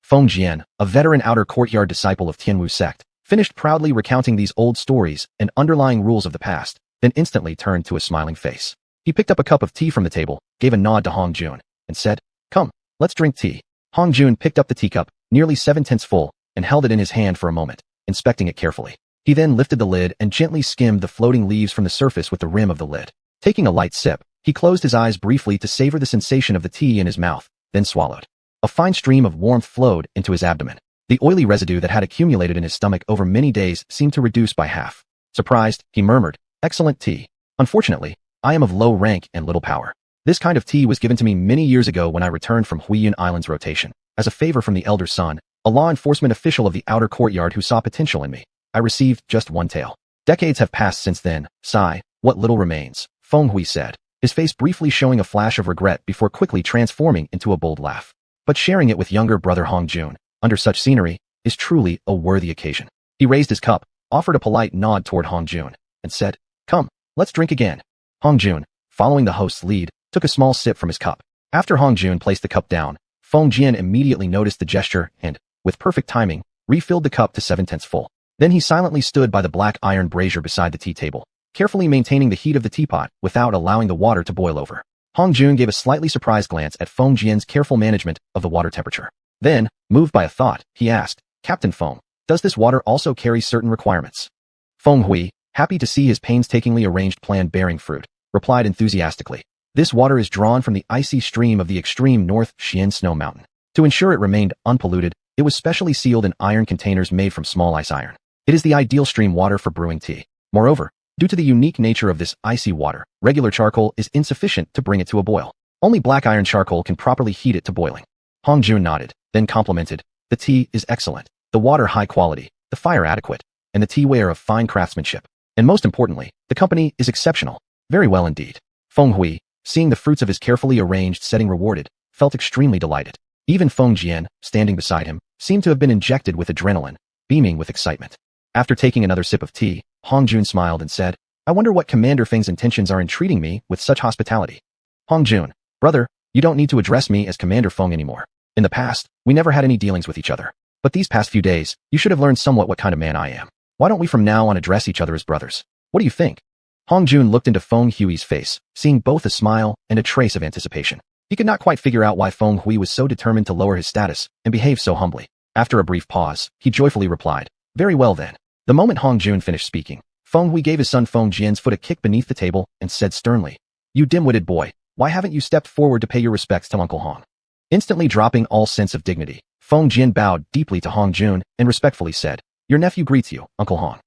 Feng Jian, a veteran outer courtyard disciple of Tianwu sect, finished proudly recounting these old stories and underlying rules of the past, then instantly turned to a smiling face. He picked up a cup of tea from the table, gave a nod to Hong Jun, and said, "Come, let's drink tea." Hong Jun picked up the teacup, nearly 7/10 full, and held it in his hand for a moment, inspecting it carefully. He then lifted the lid and gently skimmed the floating leaves from the surface with the rim of the lid. Taking a light sip, he closed his eyes briefly to savor the sensation of the tea in his mouth, then swallowed. A fine stream of warmth flowed into his abdomen. The oily residue that had accumulated in his stomach over many days seemed to reduce by half. Surprised, he murmured, "Excellent tea. Unfortunately, I am of low rank and little power. This kind of tea was given to me many years ago when I returned from Huiyun Island's rotation. As a favor from the elder son, a law enforcement official of the outer courtyard who saw potential in me, I received just one tael. Decades have passed since then. Sigh, what little remains," Feng Hui said, his face briefly showing a flash of regret before quickly transforming into a bold laugh. But sharing it with younger brother Hong Jun, under such scenery, is truly a worthy occasion. He raised his cup, offered a polite nod toward Hong Jun, and said, "Come, let's drink again." Hong Jun, following the host's lead, took a small sip from his cup. After Hong Jun placed the cup down, Feng Jian immediately noticed the gesture and, with perfect timing, refilled the cup to 7/10 full. Then he silently stood by the black iron brazier beside the tea table, carefully maintaining the heat of the teapot without allowing the water to boil over. Hong Jun gave a slightly surprised glance at Feng Jian's careful management of the water temperature. Then, moved by a thought, he asked, "Captain Feng, does this water also carry certain requirements?" Feng Hui, happy to see his painstakingly arranged plan bearing fruit, replied enthusiastically, "This water is drawn from the icy stream of the extreme North Xian Snow Mountain. To ensure it remained unpolluted, it was specially sealed in iron containers made from small ice iron. It is the ideal stream water for brewing tea. Moreover, due to the unique nature of this icy water, regular charcoal is insufficient to bring it to a boil. Only black iron charcoal can properly heat it to boiling." Hong Jun nodded, then complimented, "The tea is excellent, the water high quality, the fire adequate, and the teaware of fine craftsmanship. And most importantly, the company is exceptional. Very well indeed." Feng Hui, seeing the fruits of his carefully arranged setting rewarded, felt extremely delighted. Even Feng Jian, standing beside him, seemed to have been injected with adrenaline, beaming with excitement. After taking another sip of tea, Hong Jun smiled and said, "I wonder what Commander Feng's intentions are in treating me with such hospitality." Hong Jun, "Brother, you don't need to address me as Commander Feng anymore. In the past, we never had any dealings with each other. But these past few days, you should have learned somewhat what kind of man I am. Why don't we from now on address each other as brothers? What do you think?" Hong Jun looked into Feng Hui's face, seeing both a smile and a trace of anticipation. He could not quite figure out why Feng Hui was so determined to lower his status and behave so humbly. After a brief pause, he joyfully replied, "Very well then." The moment Hong Jun finished speaking, Feng Hui gave his son Feng Jian's foot a kick beneath the table and said sternly, "You dim-witted boy, why haven't you stepped forward to pay your respects to Uncle Hong?" Instantly dropping all sense of dignity, Feng Jian bowed deeply to Hong Jun and respectfully said, "Your nephew greets you, Uncle Hong."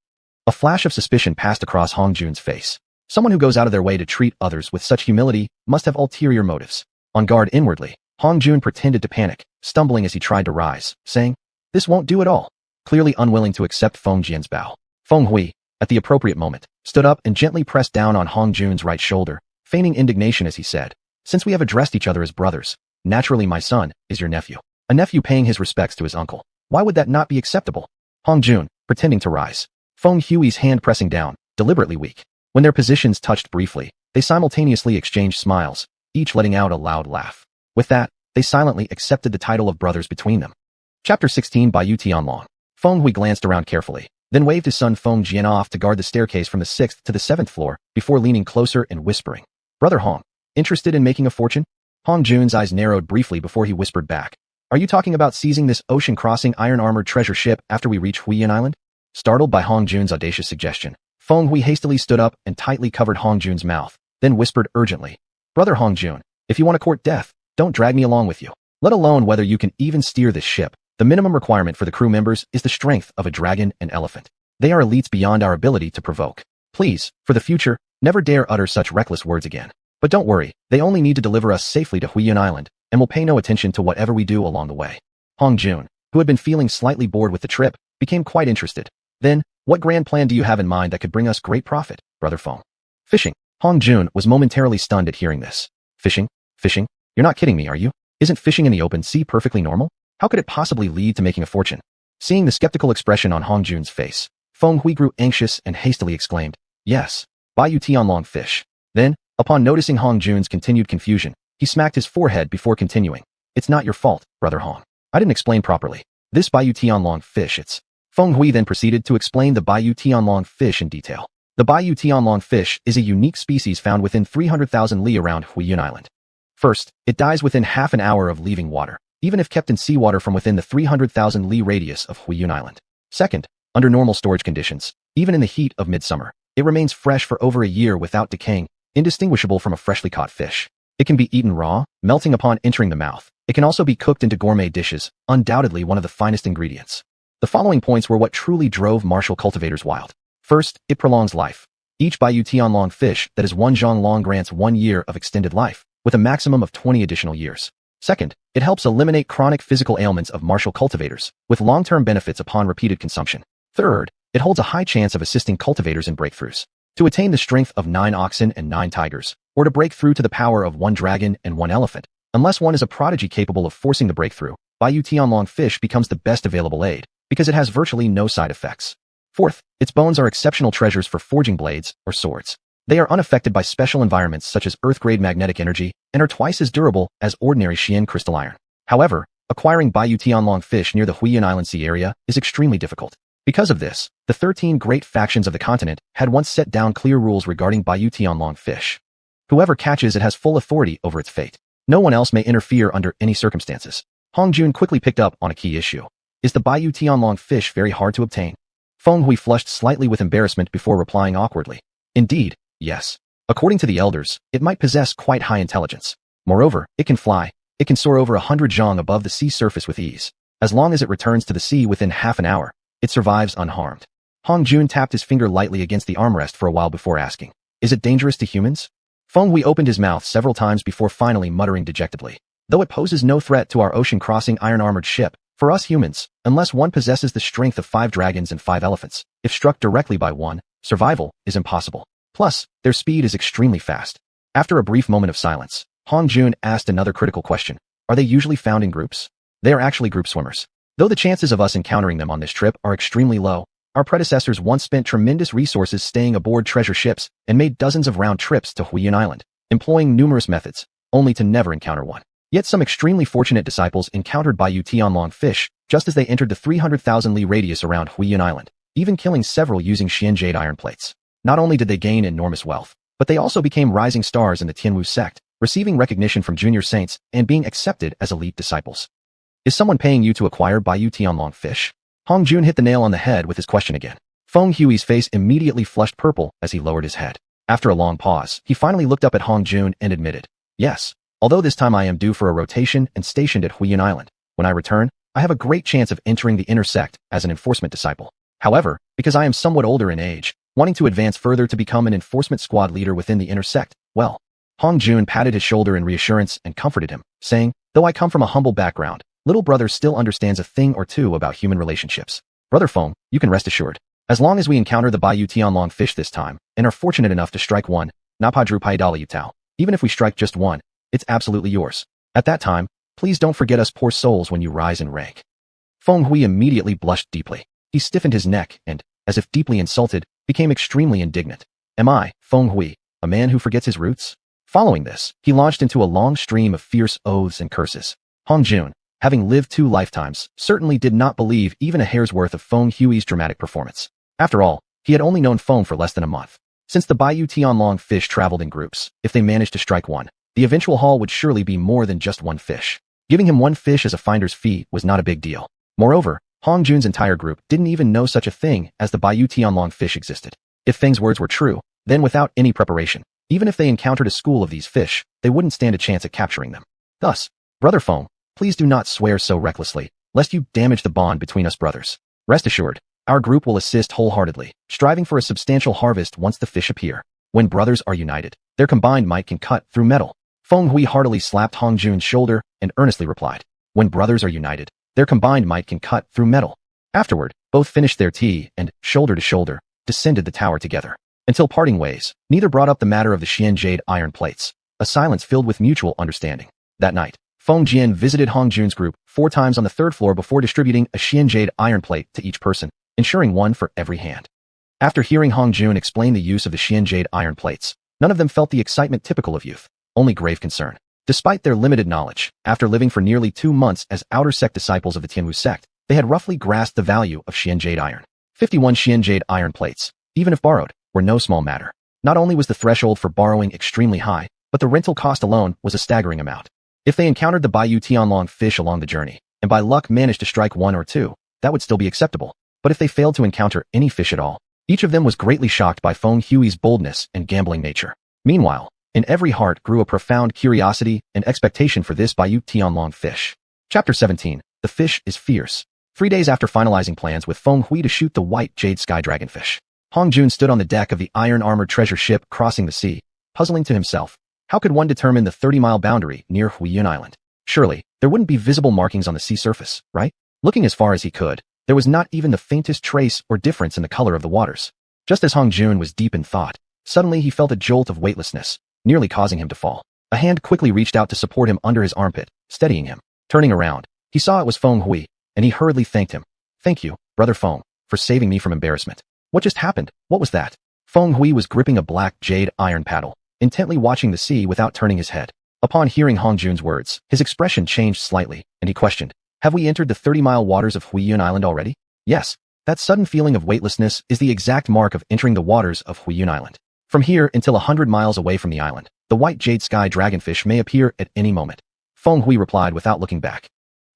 A flash of suspicion passed across Hong Jun's face. Someone who goes out of their way to treat others with such humility must have ulterior motives. On guard inwardly, Hong Jun pretended to panic, stumbling as he tried to rise, saying, "This won't do at all," clearly unwilling to accept Feng Jian's bow. Feng Hui, at the appropriate moment, stood up and gently pressed down on Hong Jun's right shoulder, feigning indignation as he said, "Since we have addressed each other as brothers, naturally my son is your nephew. A nephew paying his respects to his uncle. Why would that not be acceptable?" Hong Jun, pretending to rise. Feng Hui's hand pressing down, deliberately weak. When their positions touched briefly, they simultaneously exchanged smiles, each letting out a loud laugh. With that, they silently accepted the title of brothers between them. Chapter 16 by Yu Tianlong. Feng Hui glanced around carefully, then waved his son Feng Jian off to guard the staircase from the 6th to the 7th floor, before leaning closer and whispering, "Brother Hong, interested in making a fortune?" Hong Jun's eyes narrowed briefly before he whispered back, "Are you talking about seizing this ocean-crossing iron-armored treasure ship after we reach Xiuxian Island?" Startled by Hong Jun's audacious suggestion, Feng Hui hastily stood up and tightly covered Hong Jun's mouth, then whispered urgently, "Brother Hong Jun, if you want to court death, don't drag me along with you. Let alone whether you can even steer this ship. The minimum requirement for the crew members is the strength of a dragon and elephant. They are elites beyond our ability to provoke. Please, for the future, never dare utter such reckless words again. But don't worry, they only need to deliver us safely to Xiuxian Island, and will pay no attention to whatever we do along the way." Hong Jun, who had been feeling slightly bored with the trip, became quite interested. "Then, what grand plan do you have in mind that could bring us great profit, Brother Feng?" "Fishing." Hong Jun was momentarily stunned at hearing this. "Fishing? Fishing? You're not kidding me, are you? Isn't fishing in the open sea perfectly normal? How could it possibly lead to making a fortune?" Seeing the skeptical expression on Hong Jun's face, Feng Hui grew anxious and hastily exclaimed, "Yes, buy Yu Tianlong fish." Then, upon noticing Hong Jun's continued confusion, he smacked his forehead before continuing, "It's not your fault, Brother Hong. I didn't explain properly. This Baiyu Tianlong fish, it's..." Feng Hui then proceeded to explain the Baiyu Tianlong fish in detail. The Baiyu Tianlong fish is a unique species found within 300,000 li around Xiuxian Island. First, it dies within half an hour of leaving water, even if kept in seawater from within the 300,000 li radius of Xiuxian Island. Second, under normal storage conditions, even in the heat of midsummer, it remains fresh for over a year without decaying, indistinguishable from a freshly caught fish. It can be eaten raw, melting upon entering the mouth. It can also be cooked into gourmet dishes, undoubtedly one of the finest ingredients. The following points were what truly drove martial cultivators wild. First, it prolongs life. Each Baiyu Tianlong fish that is 1 zhang long grants 1 year of extended life, with a maximum of 20 additional years. Second, it helps eliminate chronic physical ailments of martial cultivators, with long-term benefits upon repeated consumption. Third, it holds a high chance of assisting cultivators in breakthroughs. To attain the strength of 9 oxen and 9 tigers, or to break through to the power of 1 dragon and 1 elephant, unless one is a prodigy capable of forcing the breakthrough, Baiyu Tianlong fish becomes the best available aid, because it has virtually no side effects. Fourth, its bones are exceptional treasures for forging blades or swords. They are unaffected by special environments such as Earth-grade magnetic energy and are twice as durable as ordinary Xian crystal iron. However, acquiring Baiyu Tianlong fish near the Xiuxian Island Sea area is extremely difficult. Because of this, the 13 great factions of the continent had once set down clear rules regarding Baiyu Tianlong fish. Whoever catches it has full authority over its fate. No one else may interfere under any circumstances. Hong Jun quickly picked up on a key issue. Is the Baiyu Tianlong fish very hard to obtain? Feng Hui flushed slightly with embarrassment before replying awkwardly. Indeed, yes. According to the elders, it might possess quite high intelligence. Moreover, it can fly. It can soar over 100 zhang above the sea surface with ease. As long as it returns to the sea within half an hour, it survives unharmed. Hong Jun tapped his finger lightly against the armrest for a while before asking, "Is it dangerous to humans?" Feng Hui opened his mouth several times before finally muttering dejectedly, "Though it poses no threat to our ocean-crossing iron-armored ship, for us humans, unless one possesses the strength of 5 dragons and 5 elephants, if struck directly by one, survival is impossible. Plus, their speed is extremely fast." After a brief moment of silence, Hong Jun asked another critical question. "Are they usually found in groups?" "They are actually group swimmers. Though the chances of us encountering them on this trip are extremely low, our predecessors once spent tremendous resources staying aboard treasure ships and made dozens of round trips to Xiuxian Island, employing numerous methods, only to never encounter one. Yet some extremely fortunate disciples encountered Baiyu Tianlong fish just as they entered the 300,000 li radius around Xiuxian Island, even killing several using Xian jade iron plates. Not only did they gain enormous wealth, but they also became rising stars in the Tianwu sect, receiving recognition from junior saints, and being accepted as elite disciples. Is someone paying you to acquire Baiyu Tianlong fish? Hong Jun hit the nail on the head with his question again. Feng Hui's face immediately flushed purple as he lowered his head. After a long pause, he finally looked up at Hong Jun and admitted, yes, although this time I am due for a rotation and stationed at Huiyun Island. When I return, I have a great chance of entering the inner sect as an enforcement disciple. However, because I am somewhat older in age, wanting to advance further to become an enforcement squad leader within the inner sect, well, Hong Jun patted his shoulder in reassurance and comforted him, saying, though I come from a humble background, little brother still understands a thing or two about human relationships. Brother Feng, you can rest assured. As long as we encounter the Baiyu Tianlong fish this time, and are fortunate enough to strike one, Napadru Paidala Yutao, even if we strike just one, it's absolutely yours. At that time, please don't forget us poor souls when you rise in rank. Feng Hui immediately blushed deeply. He stiffened his neck and, as if deeply insulted, became extremely indignant. Am I, Feng Hui, a man who forgets his roots? Following this, he launched into a long stream of fierce oaths and curses. Hong Jun, having lived 2 lifetimes, certainly did not believe even a hair's worth of Feng Hui's dramatic performance. After all, he had only known Feng for less than a month. Since the Baiyu Tianlong fish traveled in groups, if they managed to strike one, the eventual haul would surely be more than just one fish. Giving him one fish as a finder's fee was not a big deal. Moreover, Hong Jun's entire group didn't even know such a thing as the Baiyu Tianlong fish existed. If Feng's words were true, then without any preparation, even if they encountered a school of these fish, they wouldn't stand a chance at capturing them. Thus, Brother Feng, please do not swear so recklessly, lest you damage the bond between us brothers. Rest assured, our group will assist wholeheartedly, striving for a substantial harvest once the fish appear. When brothers are united, their combined might can cut through metal. Feng Hui heartily slapped Hong Jun's shoulder and earnestly replied, when brothers are united, their combined might can cut through metal. Afterward, both finished their tea and, shoulder to shoulder, descended the tower together. Until parting ways, neither brought up the matter of the Xian jade iron plates, a silence filled with mutual understanding. That night, Feng Jian visited Hong Jun's group 4 times on the 3rd floor before distributing a Xian jade iron plate to each person, ensuring one for every hand. After hearing Hong Jun explain the use of the Xian jade iron plates, none of them felt the excitement typical of youth, only grave concern. Despite their limited knowledge, after living for nearly 2 months as outer sect disciples of the Tianwu sect, they had roughly grasped the value of Xian jade iron. 51 Xian jade iron plates, even if borrowed, were no small matter. Not only was the threshold for borrowing extremely high, but the rental cost alone was a staggering amount. If they encountered the Baiyu Tianlong fish along the journey, and by luck managed to strike 1 or 2, that would still be acceptable. But if they failed to encounter any fish at all, each of them was greatly shocked by Feng Hui's boldness and gambling nature. Meanwhile, in every heart grew a profound curiosity and expectation for this Baiyu Tianlong fish. Chapter 17. The fish is fierce. 3 days after finalizing plans with Feng Hui to shoot the white jade sky dragonfish, Hong Jun stood on the deck of the iron-armored treasure ship crossing the sea, puzzling to himself. How could one determine the 30-mile boundary near Huiyun Island? Surely, there wouldn't be visible markings on the sea surface, right? Looking as far as he could, there was not even the faintest trace or difference in the color of the waters. Just as Hong Jun was deep in thought, suddenly he felt a jolt of weightlessness, nearly causing him to fall. A hand quickly reached out to support him under his armpit, steadying him. Turning around, he saw it was Feng Hui, and he hurriedly thanked him. Thank you, Brother Feng, for saving me from embarrassment. What just happened? What was that? Feng Hui was gripping a black jade iron paddle, intently watching the sea without turning his head. Upon hearing Hong Jun's words, his expression changed slightly, and he questioned, have we entered the 30-mile waters of Huiyun Island already? Yes. That sudden feeling of weightlessness is the exact mark of entering the waters of Huiyun Island. From here until 100 miles away from the island, the white jade sky dragonfish may appear at any moment. Feng Hui replied without looking back.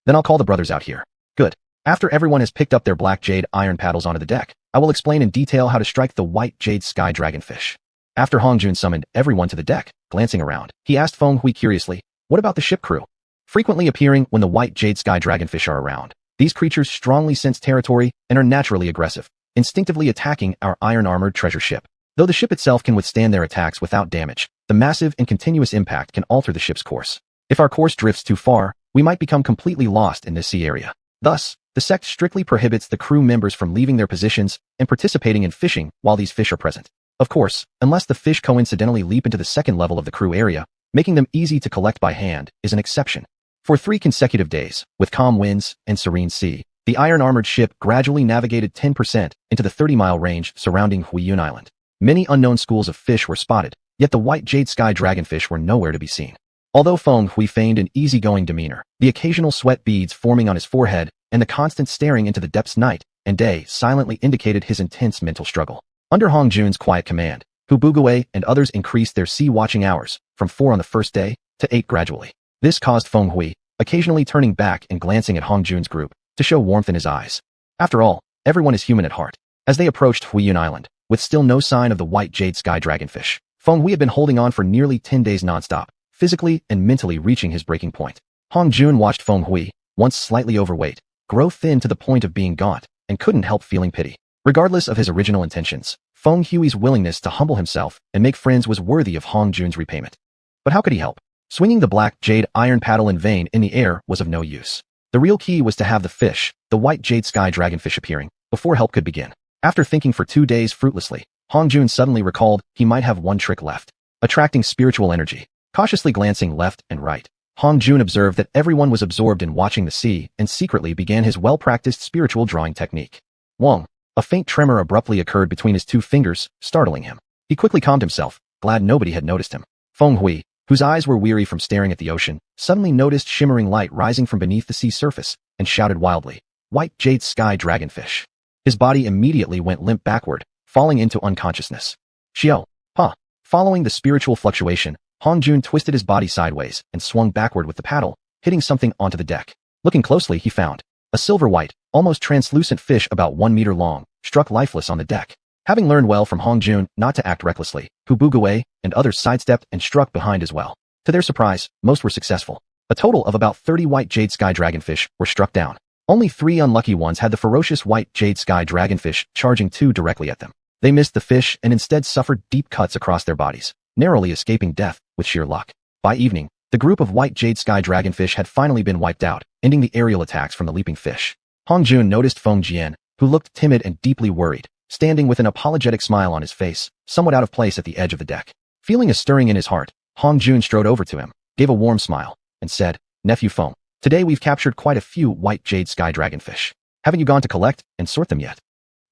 Then I'll call the brothers out here. Good. After everyone has picked up their black jade iron paddles onto the deck, I will explain in detail how to strike the white jade sky dragonfish. After Hong Jun summoned everyone to the deck, glancing around, he asked Feng Hui curiously, what about the ship crew? Frequently appearing when the white jade sky dragonfish are around, these creatures strongly sense territory and are naturally aggressive, instinctively attacking our iron-armored treasure ship. Though the ship itself can withstand their attacks without damage, the massive and continuous impact can alter the ship's course. If our course drifts too far, we might become completely lost in this sea area. Thus, the sect strictly prohibits the crew members from leaving their positions and participating in fishing while these fish are present. Of course, unless the fish coincidentally leap into the second level of the crew area, making them easy to collect by hand is an exception. For 3 consecutive days, with calm winds and serene sea, the iron-armored ship gradually navigated 10% into the 30-mile range surrounding Huiyun Island. Many unknown schools of fish were spotted, yet the white jade sky dragonfish were nowhere to be seen. Although Feng Hui feigned an easygoing demeanor, the occasional sweat beads forming on his forehead and the constant staring into the depths night and day silently indicated his intense mental struggle. Under Hong Jun's quiet command, Hu Bugue and others increased their sea watching hours from 4 on the first day to 8 gradually. This caused Feng Hui, occasionally turning back and glancing at Hong Jun's group, to show warmth in his eyes. After all, everyone is human at heart. As they approached Huiyun Island, with still no sign of the white jade sky dragonfish, Feng Hui had been holding on for nearly 10 days nonstop, physically and mentally reaching his breaking point. Hong Jun watched Feng Hui, once slightly overweight, grow thin to the point of being gaunt, and couldn't help feeling pity. Regardless of his original intentions, Feng Hui's willingness to humble himself and make friends was worthy of Hong Jun's repayment. But how could he help? Swinging the black jade iron paddle in vain in the air was of no use. The real key was to have the fish, the white jade sky dragonfish, appearing before help could begin. After thinking for 2 days fruitlessly, Hong Jun suddenly recalled he might have one trick left: attracting spiritual energy. Cautiously glancing left and right, Hong Jun observed that everyone was absorbed in watching the sea and secretly began his well-practiced spiritual drawing technique. Wong. A faint tremor abruptly occurred between his 2 fingers, startling him. He quickly calmed himself, glad nobody had noticed him. Feng Hui, whose eyes were weary from staring at the ocean, suddenly noticed shimmering light rising from beneath the sea surface and shouted wildly, "White jade sky dragonfish." His body immediately went limp backward, falling into unconsciousness. Xiao. Pa. Following the spiritual fluctuation, Hong Jun twisted his body sideways and swung backward with the paddle, hitting something onto the deck. Looking closely, he found a silver-white, almost translucent fish about 1 meter long, struck lifeless on the deck. Having learned well from Hong Jun not to act recklessly, Hu Bugue and others sidestepped and struck behind as well. To their surprise, most were successful. A total of about 30 white jade sky dragonfish were struck down. Only 3 unlucky ones had the ferocious white jade sky dragonfish charging 2 directly at them. They missed the fish and instead suffered deep cuts across their bodies, narrowly escaping death with sheer luck. By evening, the group of white jade sky dragonfish had finally been wiped out, ending the aerial attacks from the leaping fish. Hong Jun noticed Feng Jian, who looked timid and deeply worried, standing with an apologetic smile on his face, somewhat out of place at the edge of the deck. Feeling a stirring in his heart, Hong Jun strode over to him, gave a warm smile, and said, "Nephew Feng, today we've captured quite a few white jade sky dragonfish. Haven't you gone to collect and sort them yet?"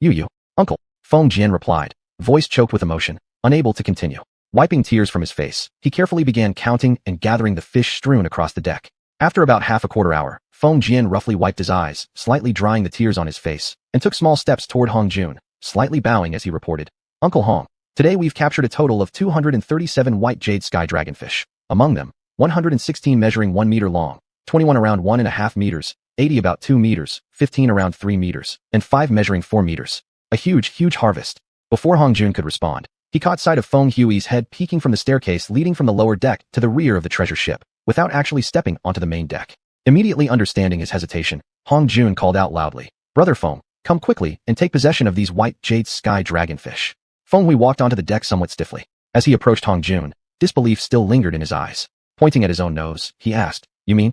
"You, uncle," Feng Jian replied, voice choked with emotion, unable to continue. Wiping tears from his face, he carefully began counting and gathering the fish strewn across the deck. After about half a quarter hour, Feng Jian roughly wiped his eyes, slightly drying the tears on his face, and took small steps toward Hong Jun, slightly bowing as he reported, "Uncle Hong, today we've captured a total of 237 white jade sky dragonfish. Among them, 116 measuring 1 meter long, 21 around 1.5 meters, 80 about 2 meters, 15 around 3 meters, and 5 measuring 4 meters. A huge harvest." Before Hong Jun could respond, he caught sight of Feng Hui's head peeking from the staircase leading from the lower deck to the rear of the treasure ship, without actually stepping onto the main deck. Immediately understanding his hesitation, Hong Jun called out loudly, "Brother Feng, come quickly and take possession of these white jade sky dragonfish." Feng Hui walked onto the deck somewhat stiffly. As he approached Hong Jun, disbelief still lingered in his eyes. Pointing at his own nose, he asked, You mean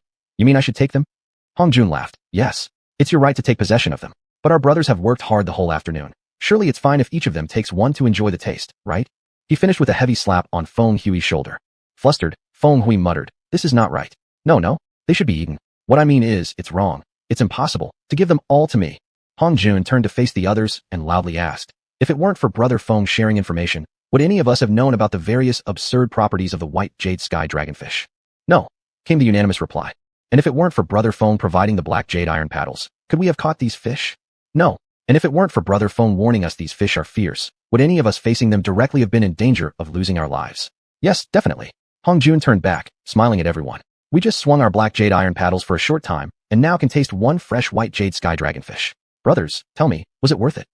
I should take them?" Hong Jun laughed. "Yes, it's your right to take possession of them. But our brothers have worked hard the whole afternoon. Surely it's fine if each of them takes one to enjoy the taste, right?" He finished with a heavy slap on Feng Hui's shoulder. Flustered, Feng Hui muttered, "This is not right. No, they should be eaten. What I mean is, it's wrong. It's impossible to give them all to me." Hong Jun turned to face the others and loudly asked, "If it weren't for Brother Feng sharing information, would any of us have known about the various absurd properties of the white jade sky dragonfish?" "No," came the unanimous reply. "And if it weren't for Brother Feng providing the black jade iron paddles, could we have caught these fish?" "No. And if it weren't for Brother Feng warning us these fish are fierce, would any of us facing them directly have been in danger of losing our lives?" "Yes, definitely." Hong Jun turned back, smiling at everyone. "We just swung our black jade iron paddles for a short time, and now can taste one fresh white jade sky dragonfish. Brothers, tell me, was it worth it?"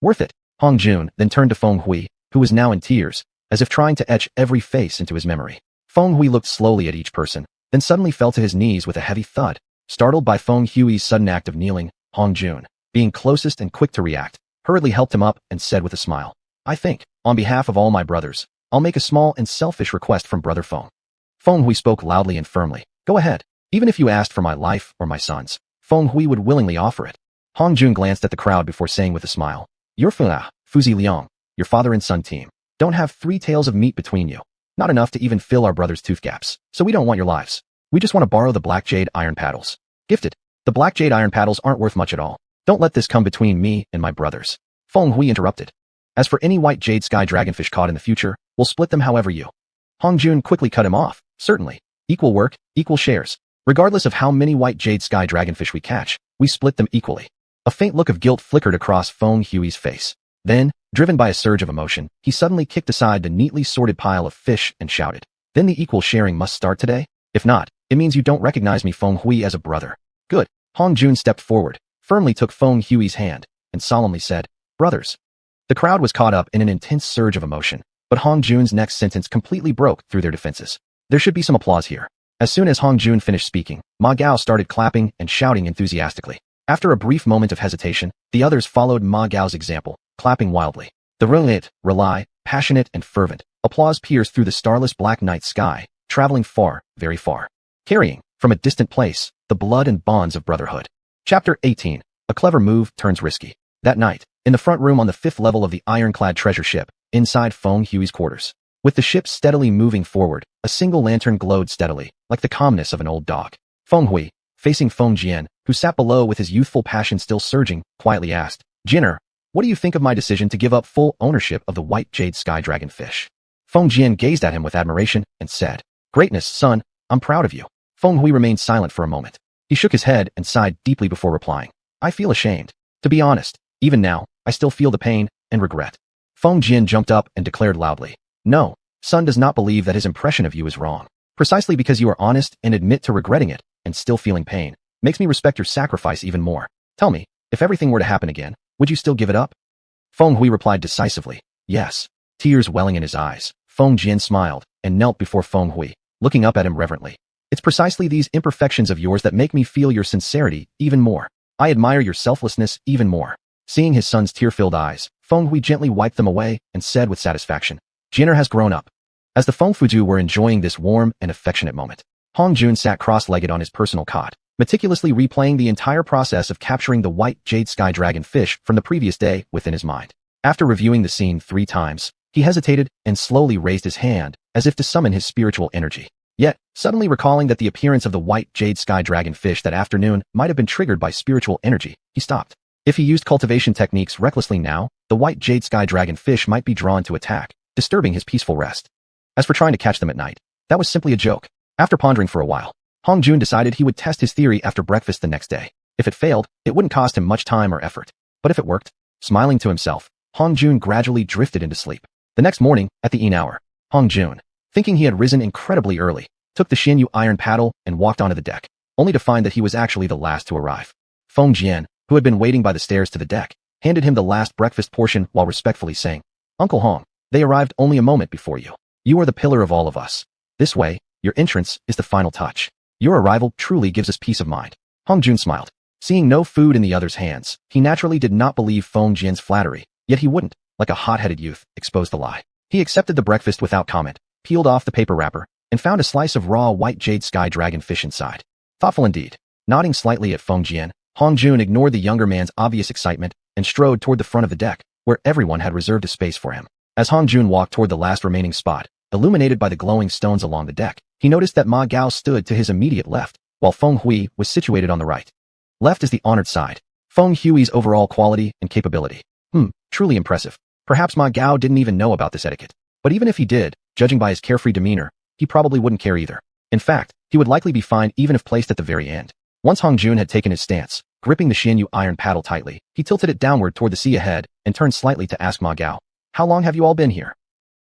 "Worth it." Hong Jun then turned to Feng Hui, who was now in tears, as if trying to etch every face into his memory. Feng Hui looked slowly at each person, then suddenly fell to his knees with a heavy thud. Startled by Feng Hui's sudden act of kneeling, Hong Jun, being closest and quick to react, hurriedly helped him up and said with a smile, "I think, on behalf of all my brothers, I'll make a small and selfish request from Brother Feng." Feng Hui spoke loudly and firmly. "Go ahead. Even if you asked for my life or my son's, Feng Hui would willingly offer it." Hong Jun glanced at the crowd before saying with a smile, "Your Fuzi Liang, your father and son team, don't have 3 tails of meat between you. Not enough to even fill our brothers' tooth gaps. So we don't want your lives. We just want to borrow the black jade iron paddles. Gifted. The black jade iron paddles aren't worth much at all. Don't let this come between me and my brothers." Feng Hui interrupted. "As for any white jade sky dragonfish caught in the future, we'll split them however you." Hong Jun quickly cut him off. "Certainly. Equal work, equal shares. Regardless of how many white jade sky dragonfish we catch, we split them equally." A faint look of guilt flickered across Feng Hui's face. Then, Driven by a surge of emotion, he suddenly kicked aside the neatly sorted pile of fish and shouted, "Then the equal sharing must start today? If not, it means you don't recognize me Feng Hui as a brother." Good. Hong Jun stepped forward, firmly took Feng Hui's hand, and solemnly said, "Brothers." The crowd was caught up in an intense surge of emotion, but Hong Jun's next sentence completely broke through their defenses. There should be some applause here. As soon as Hong Jun finished speaking, Ma Gao started clapping and shouting enthusiastically. After a brief moment of hesitation, the others followed Ma Gao's example, clapping wildly. The rely, passionate and fervent, applause pierced through the starless black night sky, traveling far, very far, carrying, from a distant place, the blood and bonds of brotherhood. Chapter 18. A clever move turns risky. That night, in the front room on the 5th level of the ironclad treasure ship, inside Feng Hui's quarters. With the ship steadily moving forward, a single lantern glowed steadily, like the calmness of an old dog. Feng Hui, facing Feng Jian, who sat below with his youthful passion still surging, quietly asked, "Jinner, what do you think of my decision to give up full ownership of the white jade sky dragon fish?" Feng Jian gazed at him with admiration and said, "Greatness, son, I'm proud of you." Feng Hui remained silent for a moment. He shook his head and sighed deeply before replying, "I feel ashamed. To be honest, even now, I still feel the pain and regret." Feng Jian jumped up and declared loudly, "No, son does not believe that his impression of you is wrong. Precisely because you are honest and admit to regretting it and still feeling pain, makes me respect your sacrifice even more. Tell me, if everything were to happen again, would you still give it up?" Feng Hui replied decisively, "Yes." Tears welling in his eyes, Feng Jian smiled and knelt before Feng Hui, looking up at him reverently. "It's precisely these imperfections of yours that make me feel your sincerity even more. I admire your selflessness even more." Seeing his son's tear-filled eyes, Feng Hui gently wiped them away and said with satisfaction, "Jinner has grown up." As the Feng Fuju were enjoying this warm and affectionate moment, Hong Jun sat cross-legged on his personal cot, meticulously replaying the entire process of capturing the white jade sky dragon fish from the previous day within his mind. After reviewing the scene 3 times, he hesitated and slowly raised his hand, as if to summon his spiritual energy. Yet, suddenly recalling that the appearance of the white jade sky dragon fish that afternoon might have been triggered by spiritual energy, he stopped. If he used cultivation techniques recklessly now, the white jade sky dragon fish might be drawn to attack, disturbing his peaceful rest. As for trying to catch them at night, that was simply a joke. After pondering for a while, Hong Jun decided he would test his theory after breakfast the next day. If it failed, it wouldn't cost him much time or effort. But if it worked, smiling to himself, Hong Jun gradually drifted into sleep. The next morning, at the hour, Hong Jun, thinking he had risen incredibly early, took the Xianyu iron paddle and walked onto the deck, only to find that he was actually the last to arrive. Feng Jian, who had been waiting by the stairs to the deck, handed him the last breakfast portion while respectfully saying, "Uncle Hong, they arrived only a moment before you. You are the pillar of all of us. This way, your entrance is the final touch. Your arrival truly gives us peace of mind." Hong Jun smiled. Seeing no food in the other's hands, he naturally did not believe Feng Jian's flattery, yet he wouldn't, like a hot-headed youth, expose the lie. He accepted the breakfast without comment, peeled off the paper wrapper, and found a slice of raw white jade sky dragon fish inside. Thoughtful indeed. Nodding slightly at Feng Jian, Hong Jun ignored the younger man's obvious excitement and strode toward the front of the deck, where everyone had reserved a space for him. As Hong Jun walked toward the last remaining spot, illuminated by the glowing stones along the deck, he noticed that Ma Gao stood to his immediate left, while Feng Hui was situated on the right. Left is the honored side. Feng Hui's overall quality and capability. Truly impressive. Perhaps Ma Gao didn't even know about this etiquette. But even if he did, judging by his carefree demeanor, he probably wouldn't care either. In fact, he would likely be fine even if placed at the very end. Once Hong Jun had taken his stance, gripping the Xianyu iron paddle tightly, he tilted it downward toward the sea ahead and turned slightly to ask Ma Gao, "How long have you all been here?"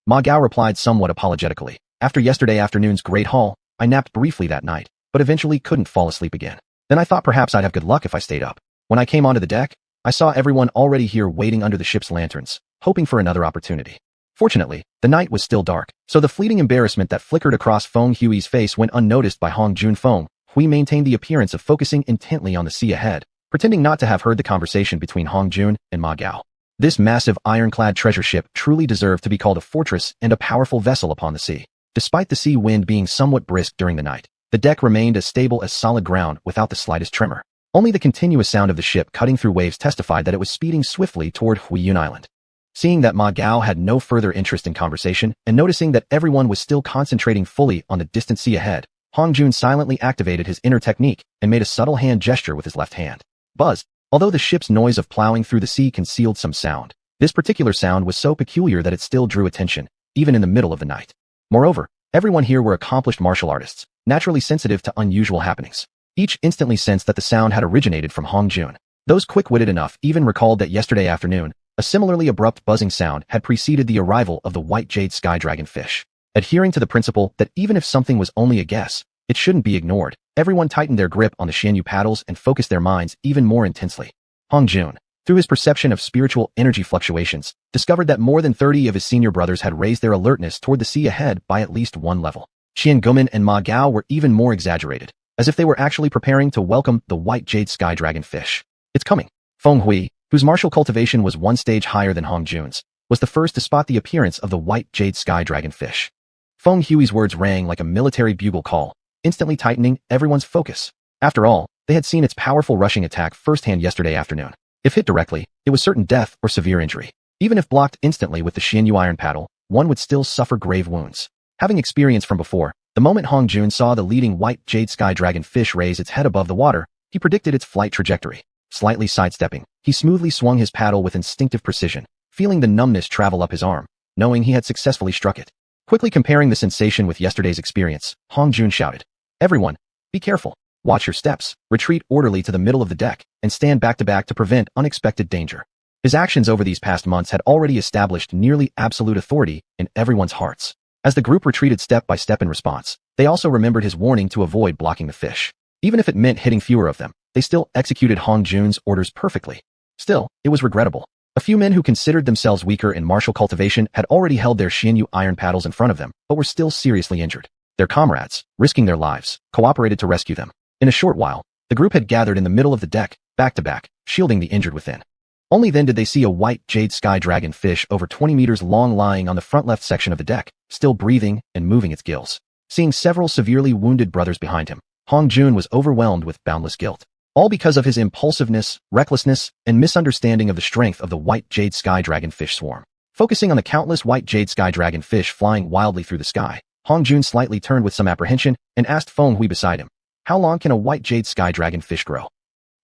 Ma Gao replied somewhat apologetically, "After yesterday afternoon's great haul, I napped briefly that night, but eventually couldn't fall asleep again. Then I thought perhaps I'd have good luck if I stayed up. When I came onto the deck, I saw everyone already here waiting under the ship's lanterns, hoping for another opportunity. Fortunately, the night was still dark, so the fleeting embarrassment that flickered across Feng Hui's face went unnoticed by Hong Jun. Feng Hui maintained the appearance of focusing intently on the sea ahead, pretending not to have heard the conversation between Hong Jun and Ma Gao. This massive ironclad treasure ship truly deserved to be called a fortress and a powerful vessel upon the sea. Despite the sea wind being somewhat brisk during the night, the deck remained as stable as solid ground without the slightest tremor. Only the continuous sound of the ship cutting through waves testified that it was speeding swiftly toward Huiyun Island. Seeing that Ma Gao had no further interest in conversation, and noticing that everyone was still concentrating fully on the distant sea ahead, Hong Jun silently activated his inner technique and made a subtle hand gesture with his left hand. Buzz. Although the ship's noise of plowing through the sea concealed some sound, this particular sound was so peculiar that it still drew attention, even in the middle of the night. Moreover, everyone here were accomplished martial artists, naturally sensitive to unusual happenings. Each instantly sensed that the sound had originated from Hong Jun. Those quick-witted enough even recalled that yesterday afternoon, A similarly abrupt buzzing sound had preceded the arrival of the white jade sky dragon fish. Adhering to the principle that even if something was only a guess, it shouldn't be ignored, everyone tightened their grip on the xianyu paddles and focused their minds even more intensely. Hong Jun, through his perception of spiritual energy fluctuations, discovered that more than 30 of his senior brothers had raised their alertness toward the sea ahead by at least one level. Qian Guomin and Ma Gao were even more exaggerated, as if they were actually preparing to welcome the white jade sky dragon fish. It's coming. Feng Hui, whose martial cultivation was one stage higher than Hong Jun's, was the first to spot the appearance of the white jade sky dragon fish. Feng Hui's words rang like a military bugle call, instantly tightening everyone's focus. After all, they had seen its powerful rushing attack firsthand yesterday afternoon. If hit directly, it was certain death or severe injury. Even if blocked instantly with the xianyu iron paddle, one would still suffer grave wounds. Having experience from before, the moment Hong Jun saw the leading white jade sky dragon fish raise its head above the water, he predicted its flight trajectory. Slightly sidestepping, he smoothly swung his paddle with instinctive precision, feeling the numbness travel up his arm, knowing he had successfully struck it. Quickly comparing the sensation with yesterday's experience, Hong Jun shouted, "Everyone, be careful. Watch your steps, retreat orderly to the middle of the deck, and stand back to back to prevent unexpected danger." His actions over these past months had already established nearly absolute authority in everyone's hearts. As the group retreated step by step in response, they also remembered his warning to avoid blocking the fish. Even if it meant hitting fewer of them, they still executed Hong Jun's orders perfectly. Still, it was regrettable. A few men who considered themselves weaker in martial cultivation had already held their xianyu iron paddles in front of them, but were still seriously injured. Their comrades, risking their lives, cooperated to rescue them. In a short while, the group had gathered in the middle of the deck, back to back, shielding the injured within. Only then did they see a white jade sky dragon fish over 20 meters long lying on the front left section of the deck, still breathing and moving its gills. Seeing several severely wounded brothers behind him, Hong Jun was overwhelmed with boundless guilt. All because of his impulsiveness, recklessness, and misunderstanding of the strength of the white jade sky dragon fish swarm. Focusing on the countless white jade sky dragon fish flying wildly through the sky, Hong Jun slightly turned with some apprehension and asked Feng Hui beside him, "How long can a white jade sky dragon fish grow?"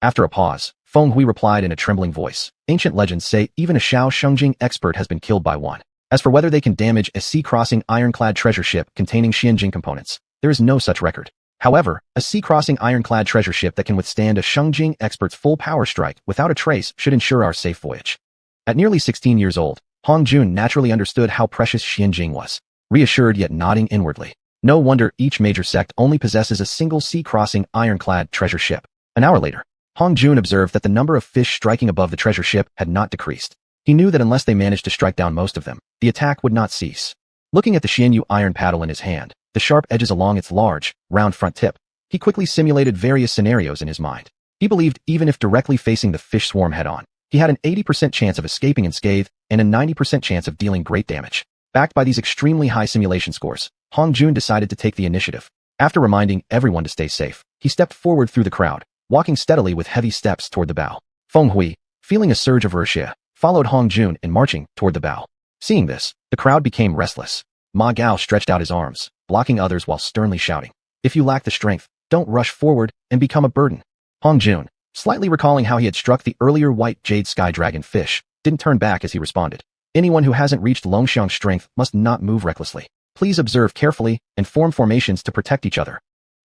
After a pause, Feng Hui replied in a trembling voice, "Ancient legends say even a xiuxian expert has been killed by one. As for whether they can damage a sea-crossing ironclad treasure ship containing xianxia components, there is no such record. However, a sea-crossing ironclad treasure ship that can withstand a xiuxian expert's full power strike without a trace should ensure our safe voyage." At nearly 16 years old, Hong Jun naturally understood how precious xianxia was, reassured yet nodding inwardly. No wonder each major sect only possesses a single sea-crossing ironclad treasure ship. An hour later, Hong Jun observed that the number of fish striking above the treasure ship had not decreased. He knew that unless they managed to strike down most of them, the attack would not cease. Looking at the xianyu iron paddle in his hand, the sharp edges along its large, round front tip, he quickly simulated various scenarios in his mind. He believed even if directly facing the fish swarm head-on, he had an 80% chance of escaping unscathed and a 90% chance of dealing great damage. Backed by these extremely high simulation scores, Hong Jun decided to take the initiative. After reminding everyone to stay safe, he stepped forward through the crowd, walking steadily with heavy steps toward the bow. Feng Hui, feeling a surge of inertia, followed Hong Jun in marching toward the bow. Seeing this, the crowd became restless. Ma Gao stretched out his arms, blocking others while sternly shouting, "If you lack the strength, don't rush forward and become a burden." Hong Jun, slightly recalling how he had struck the earlier white jade sky dragon fish, didn't turn back as he responded, "Anyone who hasn't reached Longxiang's strength must not move recklessly. Please observe carefully and form formations to protect each other."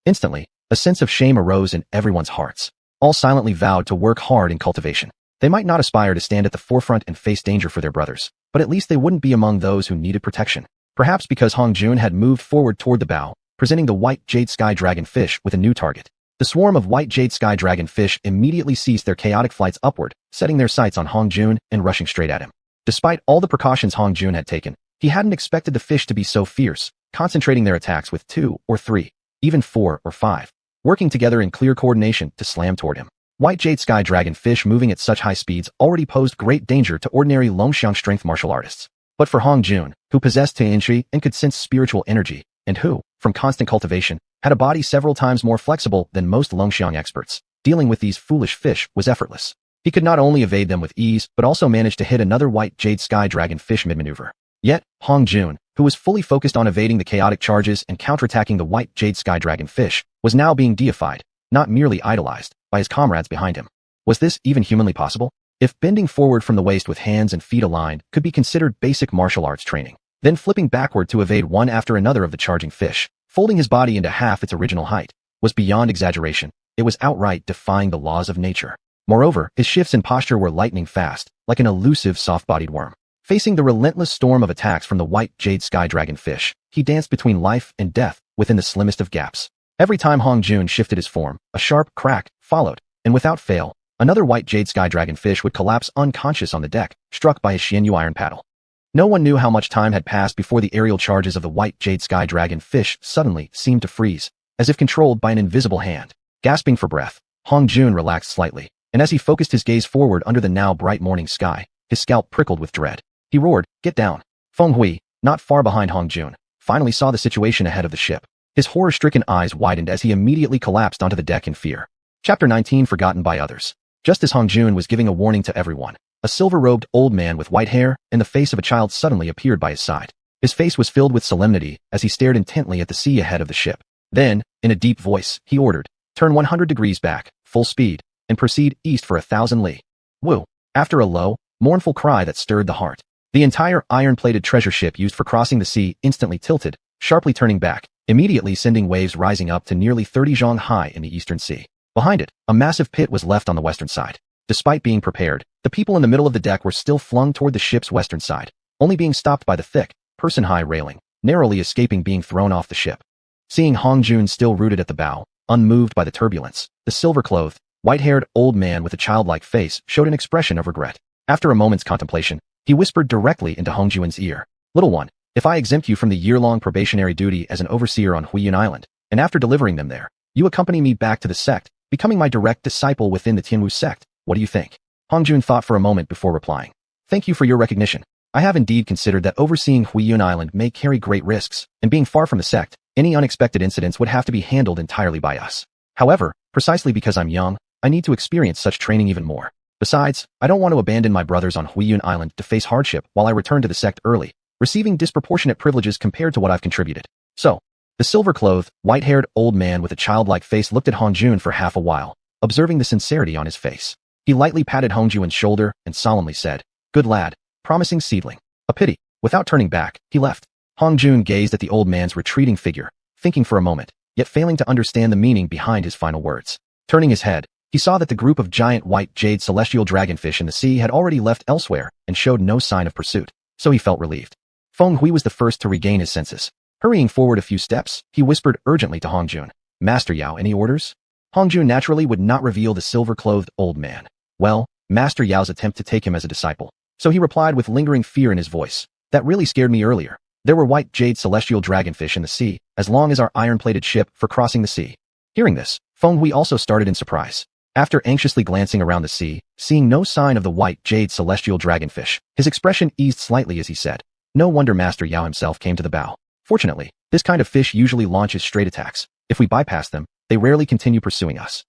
Instantly, a sense of shame arose in everyone's hearts. All silently vowed to work hard in cultivation. They might not aspire to stand at the forefront and face danger for their brothers, but at least they wouldn't be among those who needed protection. Perhaps because Hong Jun had moved forward toward the bow, presenting the white jade sky dragon fish with a new target. The swarm of white jade sky dragon fish immediately ceased their chaotic flights upward, setting their sights on Hong Jun and rushing straight at him. Despite all the precautions Hong Jun had taken, he hadn't expected the fish to be so fierce, concentrating their attacks with 2 or 3, even 4 or 5, working together in clear coordination to slam toward him. White jade sky dragon fish moving at such high speeds already posed great danger to ordinary Longxiang strength martial artists. But for Hong Jun, who possessed xianxia and could sense spiritual energy, and who, from constant cultivation, had a body several times more flexible than most Longxiang experts, dealing with these foolish fish was effortless. He could not only evade them with ease, but also managed to hit another white jade sky dragon fish mid-maneuver. Yet, Hong Jun, who was fully focused on evading the chaotic charges and counterattacking the white jade sky dragon fish, was now being deified, not merely idolized, by his comrades behind him. Was this even humanly possible? If bending forward from the waist with hands and feet aligned could be considered basic martial arts training, then flipping backward to evade one after another of the charging fish, folding his body into half its original height, was beyond exaggeration. It was outright defying the laws of nature. Moreover, his shifts in posture were lightning fast, like an elusive soft-bodied worm. Facing the relentless storm of attacks from the white jade sky dragon fish, he danced between life and death within the slimmest of gaps. Every time Hong Jun shifted his form, a sharp crack followed, and without fail, another white jade sky dragon fish would collapse unconscious on the deck, struck by his xianxia paddle. No one knew how much time had passed before the aerial charges of the white jade sky dragon fish suddenly seemed to freeze, as if controlled by an invisible hand. Gasping for breath, Hong Jun relaxed slightly, and as he focused his gaze forward under the now bright morning sky, his scalp prickled with dread. He roared, "Get down!" Feng Hui, not far behind Hong Jun, finally saw the situation ahead of the ship. His horror-stricken eyes widened as he immediately collapsed onto the deck in fear. Chapter 19 Forgotten by Others. Just as Hong Jun was giving a warning to everyone, a silver-robed old man with white hair and the face of a child suddenly appeared by his side. His face was filled with solemnity as he stared intently at the sea ahead of the ship. Then, in a deep voice, he ordered, "Turn 100 degrees back, full speed, and proceed east for 1,000 li." Woo! After a low, mournful cry that stirred the heart, the entire iron-plated treasure ship used for crossing the sea instantly tilted, sharply turning back, immediately sending waves rising up to nearly 30 zhang high in the eastern sea. Behind it, a massive pit was left on the western side. Despite being prepared, the people in the middle of the deck were still flung toward the ship's western side, only being stopped by the thick, person-high railing, narrowly escaping being thrown off the ship. Seeing Hong Jun still rooted at the bow, unmoved by the turbulence, the silver-clothed, white-haired old man with a childlike face showed an expression of regret. After a moment's contemplation, he whispered directly into Hong Jun's ear, "Little one, if I exempt you from the year-long probationary duty as an overseer on Huiyun Island, and after delivering them there, you accompany me back to the sect, becoming my direct disciple within the Tianwu sect, what do you think?" Hong Jun thought for a moment before replying, "Thank you for your recognition. I have indeed considered that overseeing Huiyun Island may carry great risks, and being far from the sect, any unexpected incidents would have to be handled entirely by us. However, precisely because I'm young, I need to experience such training even more. Besides, I don't want to abandon my brothers on Huiyun Island to face hardship while I return to the sect early, receiving disproportionate privileges compared to what I've contributed." So, the silver-clothed, white-haired old man with a childlike face looked at Hong Jun for half a while, observing the sincerity on his face. He lightly patted Hong Jun's shoulder and solemnly said, "Good lad, promising seedling. A pity." Without turning back, he left. Hong Jun gazed at the old man's retreating figure, thinking for a moment, yet failing to understand the meaning behind his final words. Turning his head, he saw that the group of giant white jade celestial dragonfish in the sea had already left elsewhere and showed no sign of pursuit, so he felt relieved. Feng Hui was the first to regain his senses. Hurrying forward a few steps, he whispered urgently to Hong Jun, "Master Yao, any orders?" Hong Jun naturally would not reveal the silver-clothed old man. Well, Master Yao's attempt to take him as a disciple. So he replied with lingering fear in his voice, "That really scared me earlier. There were white jade celestial dragonfish in the sea, as long as our iron-plated ship for crossing the sea." Hearing this, Feng Hui also started in surprise. After anxiously glancing around the sea, seeing no sign of the white jade celestial dragonfish, his expression eased slightly as he said, "No wonder Master Yao himself came to the bow. Fortunately, this kind of fish usually launches straight attacks. If we bypass them, they rarely continue pursuing us."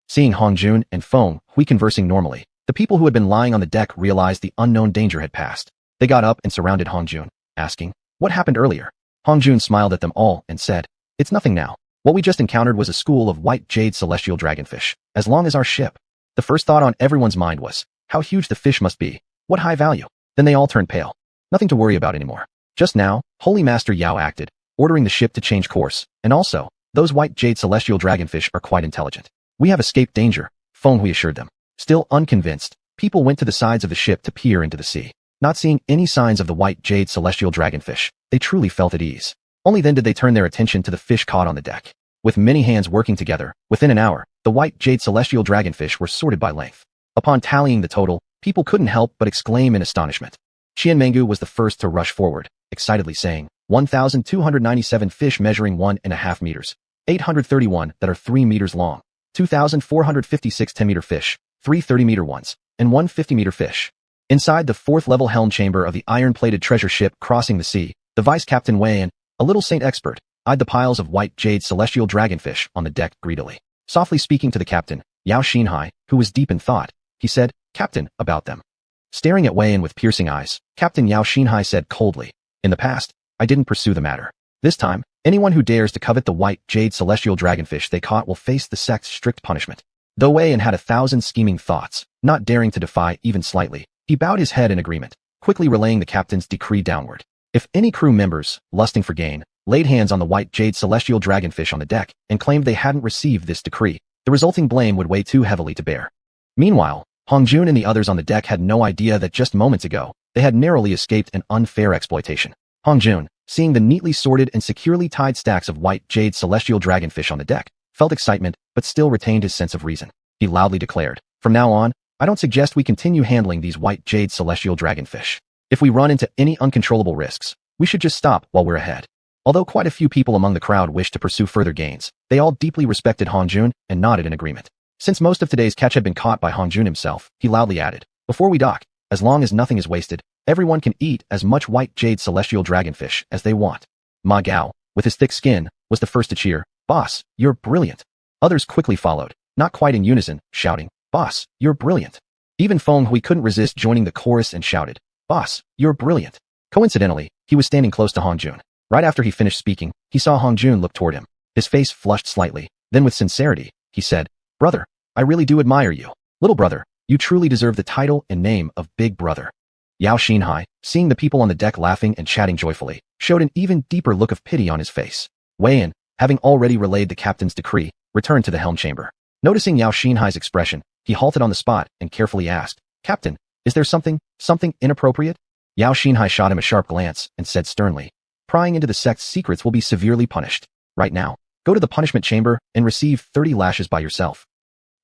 Seeing Hong Jun and Feng Hui conversing normally, the people who had been lying on the deck realized the unknown danger had passed. They got up and surrounded Hong Jun, asking, "What happened earlier?" Hong Jun smiled at them all and said, "It's nothing now. What we just encountered was a school of white jade celestial dragonfish, as long as our ship." The first thought on everyone's mind was, how huge the fish must be, what high value. Then they all turned pale. Nothing to worry about anymore. Just now, Holy Master Yao acted, ordering the ship to change course, and also, those white jade celestial dragonfish are quite intelligent. "We have escaped danger," Feng Hui assured them. Still unconvinced, people went to the sides of the ship to peer into the sea. Not seeing any signs of the white jade celestial dragonfish, they truly felt at ease. Only then did they turn their attention to the fish caught on the deck. With many hands working together, within an hour, the white jade celestial dragonfish were sorted by length. Upon tallying the total, people couldn't help but exclaim in astonishment. Qian Mengu was the first to rush forward, excitedly saying, 1,297 fish measuring 1.5 meters, 831 that are 3 meters long, 2,456 10-meter fish, 3 30-meter ones, and 1 50-meter fish. Inside the fourth-level helm chamber of the iron-plated treasure ship crossing the sea, the Vice Captain Wei and, a little saint expert, eyed the piles of white jade celestial dragonfish on the deck greedily. Softly speaking to the captain, Yao Xinhai, who was deep in thought, he said, "Captain, about them." Staring at Wei with piercing eyes, Captain Yao Xinhai said coldly, "In the past, I didn't pursue the matter. This time, anyone who dares to covet the white jade celestial dragonfish they caught will face the sect's strict punishment." Though Wei had 1,000 scheming thoughts, not daring to defy even slightly, he bowed his head in agreement, quickly relaying the captain's decree downward. If any crew members, lusting for gain, laid hands on the white jade celestial dragonfish on the deck and claimed they hadn't received this decree, the resulting blame would weigh too heavily to bear. Meanwhile, Hong Jun and the others on the deck had no idea that just moments ago, they had narrowly escaped an unfair exploitation. Hong Jun, seeing the neatly sorted and securely tied stacks of white jade celestial dragonfish on the deck, felt excitement but still retained his sense of reason. He loudly declared, "From now on, I don't suggest we continue handling these white jade celestial dragonfish. If we run into any uncontrollable risks, we should just stop while we're ahead." Although quite a few people among the crowd wished to pursue further gains, they all deeply respected Hong Jun and nodded in agreement. Since most of today's catch had been caught by Hong Jun himself, he loudly added, "Before we dock, as long as nothing is wasted, everyone can eat as much white jade celestial dragonfish as they want." Ma Gao, with his thick skin, was the first to cheer, "Boss, you're brilliant." Others quickly followed, not quite in unison, shouting, "Boss, you're brilliant." Even Feng Hui couldn't resist joining the chorus and shouted, "Boss, you're brilliant." Coincidentally, he was standing close to Hong Jun. Right after he finished speaking, he saw Hong Jun look toward him. His face flushed slightly, then with sincerity, he said, "Brother, I really do admire you. Little brother, you truly deserve the title and name of Big Brother." Yao Xinhai, seeing the people on the deck laughing and chatting joyfully, showed an even deeper look of pity on his face. Wei Yan, having already relayed the captain's decree, returned to the helm chamber. Noticing Yao Xinhai's expression, he halted on the spot and carefully asked, "Captain, is there something inappropriate?" Yao Xinhai shot him a sharp glance and said sternly, "Prying into the sect's secrets will be severely punished. Right now, go to the punishment chamber and receive 30 lashes by yourself."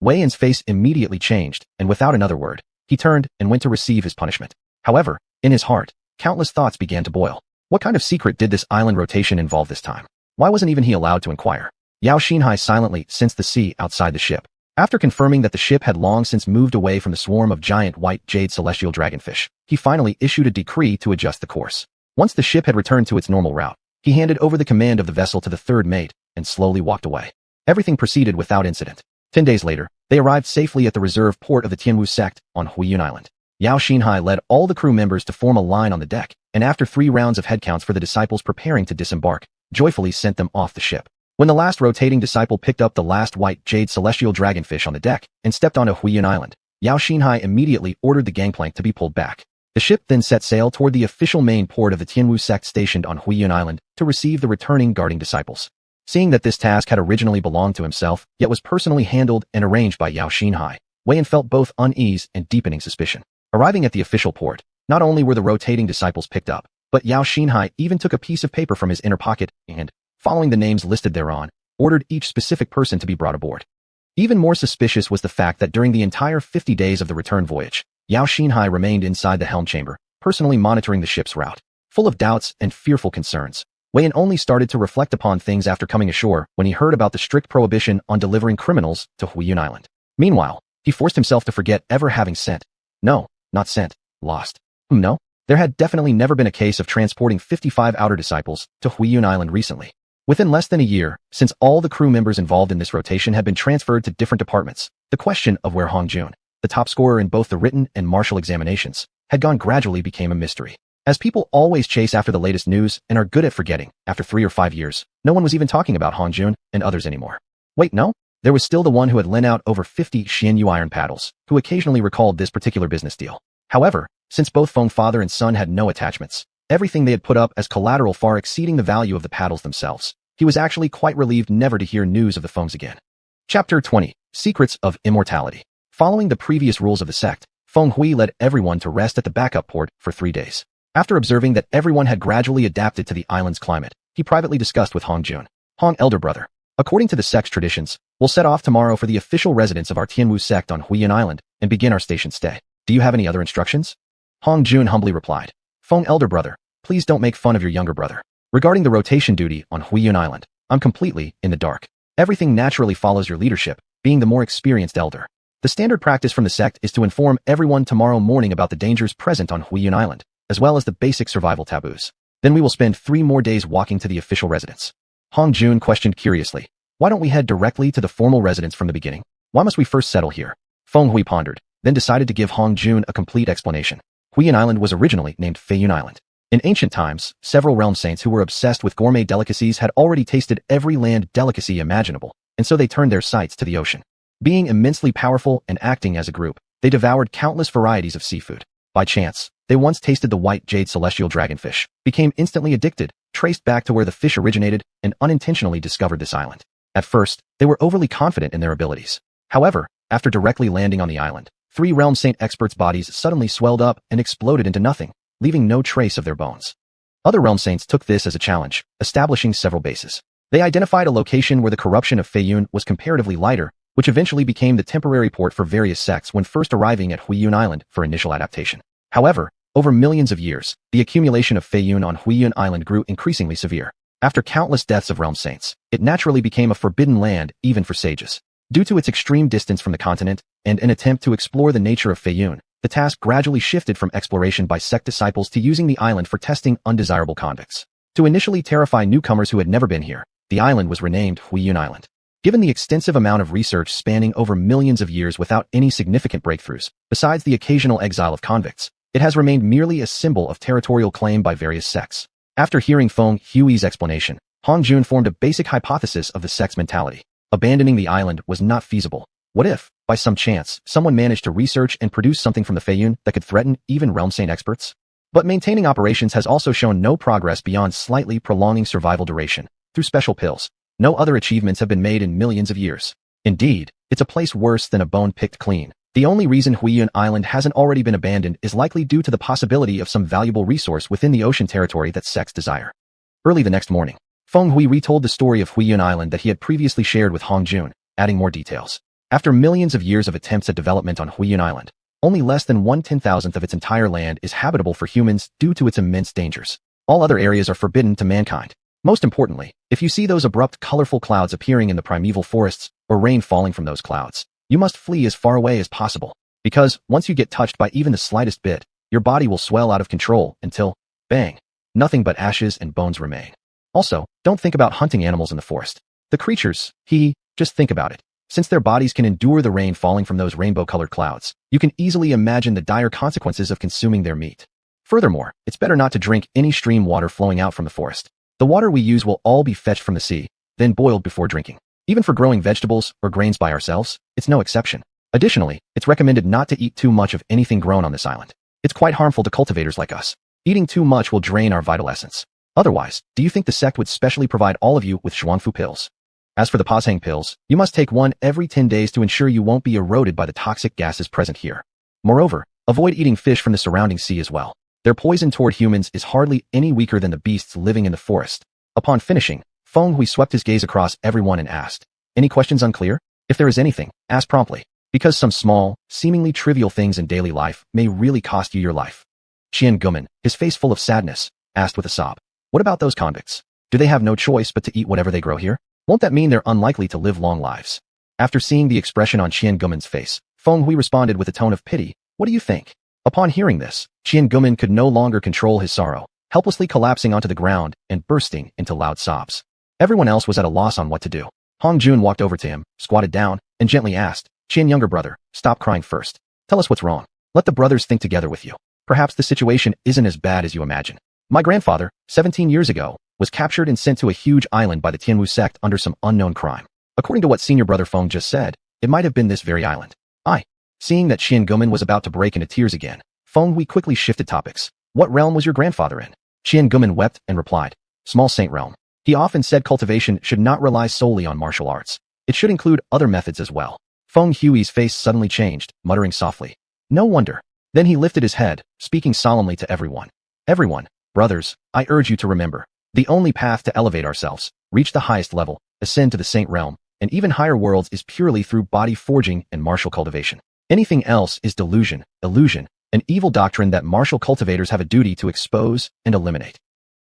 Wei Yan's face immediately changed, and without another word, he turned and went to receive his punishment. However, in his heart, countless thoughts began to boil. What kind of secret did this island rotation involve this time? Why wasn't even he allowed to inquire? Yao Xinhai silently sensed the sea outside the ship. After confirming that the ship had long since moved away from the swarm of giant white jade celestial dragonfish, he finally issued a decree to adjust the course. Once the ship had returned to its normal route, he handed over the command of the vessel to the third mate and slowly walked away. Everything proceeded without incident. 10 days later, they arrived safely at the reserve port of the Tianwu sect on Huiyun Island. Yao Xinhai led all the crew members to form a line on the deck, and after 3 rounds of headcounts for the disciples preparing to disembark, joyfully sent them off the ship. When the last rotating disciple picked up the last white jade celestial dragonfish on the deck and stepped onto Huiyun Island, Yao Xinhai immediately ordered the gangplank to be pulled back. The ship then set sail toward the official main port of the Tianwu sect stationed on Huiyun Island to receive the returning guarding disciples. Seeing that this task had originally belonged to himself, yet was personally handled and arranged by Yao Xinhai, Wei Yan felt both unease and deepening suspicion. Arriving at the official port, not only were the rotating disciples picked up, but Yao Xinhai even took a piece of paper from his inner pocket and, following the names listed thereon, ordered each specific person to be brought aboard. Even more suspicious was the fact that during the entire 50 days of the return voyage, Yao Xinhai remained inside the helm chamber, personally monitoring the ship's route. Full of doubts and fearful concerns, Wei Yan only started to reflect upon things after coming ashore when he heard about the strict prohibition on delivering criminals to Huiyun Island. Meanwhile, he forced himself to forget ever having lost. No, there had definitely never been a case of transporting 55 outer disciples to Huiyun Island recently. Within less than a year, since all the crew members involved in this rotation had been transferred to different departments, the question of where Hong Jun, the top scorer in both the written and martial examinations, had gone gradually became a mystery. As people always chase after the latest news and are good at forgetting, after 3 or 5 years, no one was even talking about Hong Jun and others anymore. Wait, no? There was still the one who had lent out over 50 xianyu iron paddles, who occasionally recalled this particular business deal. However, since both Feng father and son had no attachments, everything they had put up as collateral far exceeding the value of the paddles themselves, he was actually quite relieved never to hear news of the Fengs again. Chapter 20. Secrets of Immortality. Following the previous rules of the sect, Feng Hui led everyone to rest at the backup port for 3 days. After observing that everyone had gradually adapted to the island's climate, he privately discussed with Hong Jun, "Hong, elder brother, according to the sect's traditions, we'll set off tomorrow for the official residence of our Tianwu sect on Huiyun Island and begin our station stay. Do you have any other instructions?" Hong Jun humbly replied, "Feng, elder brother, please don't make fun of your younger brother. Regarding the rotation duty on Huiyun Island, I'm completely in the dark. Everything naturally follows your leadership, being the more experienced elder. The standard practice from the sect is to inform everyone tomorrow morning about the dangers present on Huiyun Island, as well as the basic survival taboos. Then we will spend 3 more days walking to the official residence." Hong Jun questioned curiously, "Why don't we head directly to the formal residence from the beginning? Why must we first settle here?" Feng Hui pondered, then decided to give Hong Jun a complete explanation. Huiyun Island was originally named Feiyun Island. In ancient times, several realm saints who were obsessed with gourmet delicacies had already tasted every land delicacy imaginable, and so they turned their sights to the ocean. Being immensely powerful and acting as a group, they devoured countless varieties of seafood. By chance, they once tasted the white jade celestial dragonfish, became instantly addicted, traced back to where the fish originated, and unintentionally discovered this island. At first, they were overly confident in their abilities. However, After directly landing on the island, 3 Realm Saint experts' bodies suddenly swelled up and exploded into nothing, leaving no trace of their bones. Other Realm Saints took this as a challenge, establishing several bases. They identified a location where the corruption of Feiyun was comparatively lighter, which eventually became the temporary port for various sects when first arriving at Huiyun Island for initial adaptation. However, over millions of years, the accumulation of Feiyun on Huiyun Island grew increasingly severe. After countless deaths of Realm Saints, it naturally became a forbidden land even for sages. Due to its extreme distance from the continent, and an attempt to explore the nature of Feiyun, the task gradually shifted from exploration by sect disciples to using the island for testing undesirable convicts. To initially terrify newcomers who had never been here, the island was renamed Huiyun Island. Given the extensive amount of research spanning over millions of years without any significant breakthroughs, besides the occasional exile of convicts, it has remained merely a symbol of territorial claim by various sects. After hearing Feng Hui's explanation, Hong Jun formed a basic hypothesis of the sect's mentality. Abandoning the island was not feasible. What if, by some chance, someone managed to research and produce something from the Feiyun that could threaten even Realm Saint experts? But maintaining operations has also shown no progress beyond slightly prolonging survival duration through special pills. No other achievements have been made in millions of years. Indeed, it's a place worse than a bone picked clean. The only reason Huiyun Island hasn't already been abandoned is likely due to the possibility of some valuable resource within the ocean territory that sects desire. Early the next morning, Feng Hui retold the story of Huiyun Island that he had previously shared with Hong Jun, adding more details. After millions of years of attempts at development on Huiyun Island, only less than 1/10,000th of its entire land is habitable for humans due to its immense dangers. All other areas are forbidden to mankind. Most importantly, if you see those abrupt, colorful clouds appearing in the primeval forests, or rain falling from those clouds, you must flee as far away as possible, because once you get touched by even the slightest bit, your body will swell out of control until, bang, nothing but ashes and bones remain. Also, don't think about hunting animals in the forest. The creatures, just think about it. Since their bodies can endure the rain falling from those rainbow-colored clouds, you can easily imagine the dire consequences of consuming their meat. Furthermore, it's better not to drink any stream water flowing out from the forest. The water we use will all be fetched from the sea, then boiled before drinking. Even for growing vegetables or grains by ourselves, it's no exception. Additionally, it's recommended not to eat too much of anything grown on this island. It's quite harmful to cultivators like us. Eating too much will drain our vital essence. Otherwise, do you think the sect would specially provide all of you with xuanfu pills? As for the Pashang pills, you must take one every 10 days to ensure you won't be eroded by the toxic gases present here. Moreover, avoid eating fish from the surrounding sea as well. Their poison toward humans is hardly any weaker than the beasts living in the forest. Upon finishing, Feng Hui swept his gaze across everyone and asked, "Any questions unclear? If there is anything, ask promptly, because some small, seemingly trivial things in daily life may really cost you your life." Xianxia, his face full of sadness, asked with a sob, "What about those convicts? Do they have no choice but to eat whatever they grow here? Won't that mean they're unlikely to live long lives?" After seeing the expression on Xianxia's face, Feng Hui responded with a tone of pity, "What do you think?" Upon hearing this, Xianxia could no longer control his sorrow, helplessly collapsing onto the ground and bursting into loud sobs. Everyone else was at a loss on what to do. Hong Jun walked over to him, squatted down, and gently asked, "Qian, younger brother, stop crying first. Tell us what's wrong. Let the brothers think together with you. Perhaps the situation isn't as bad as you imagine. My grandfather, 17 years ago, was captured and sent to a huge island by the Tianwu sect under some unknown crime. According to what senior brother Feng just said, it might have been this very island." Seeing that Xianxia was about to break into tears again, Feng Hui quickly shifted topics. "What realm was your grandfather in?" Xianxia wept and replied, "Small saint realm. He often said cultivation should not rely solely on martial arts. It should include other methods as well." Feng Hui's face suddenly changed, muttering softly, "No wonder." Then he lifted his head, speaking solemnly to everyone. "Everyone, brothers, I urge you to remember, the only path to elevate ourselves, reach the highest level, ascend to the saint realm, and even higher worlds is purely through body forging and martial cultivation. Anything else is delusion, illusion, an evil doctrine that martial cultivators have a duty to expose and eliminate."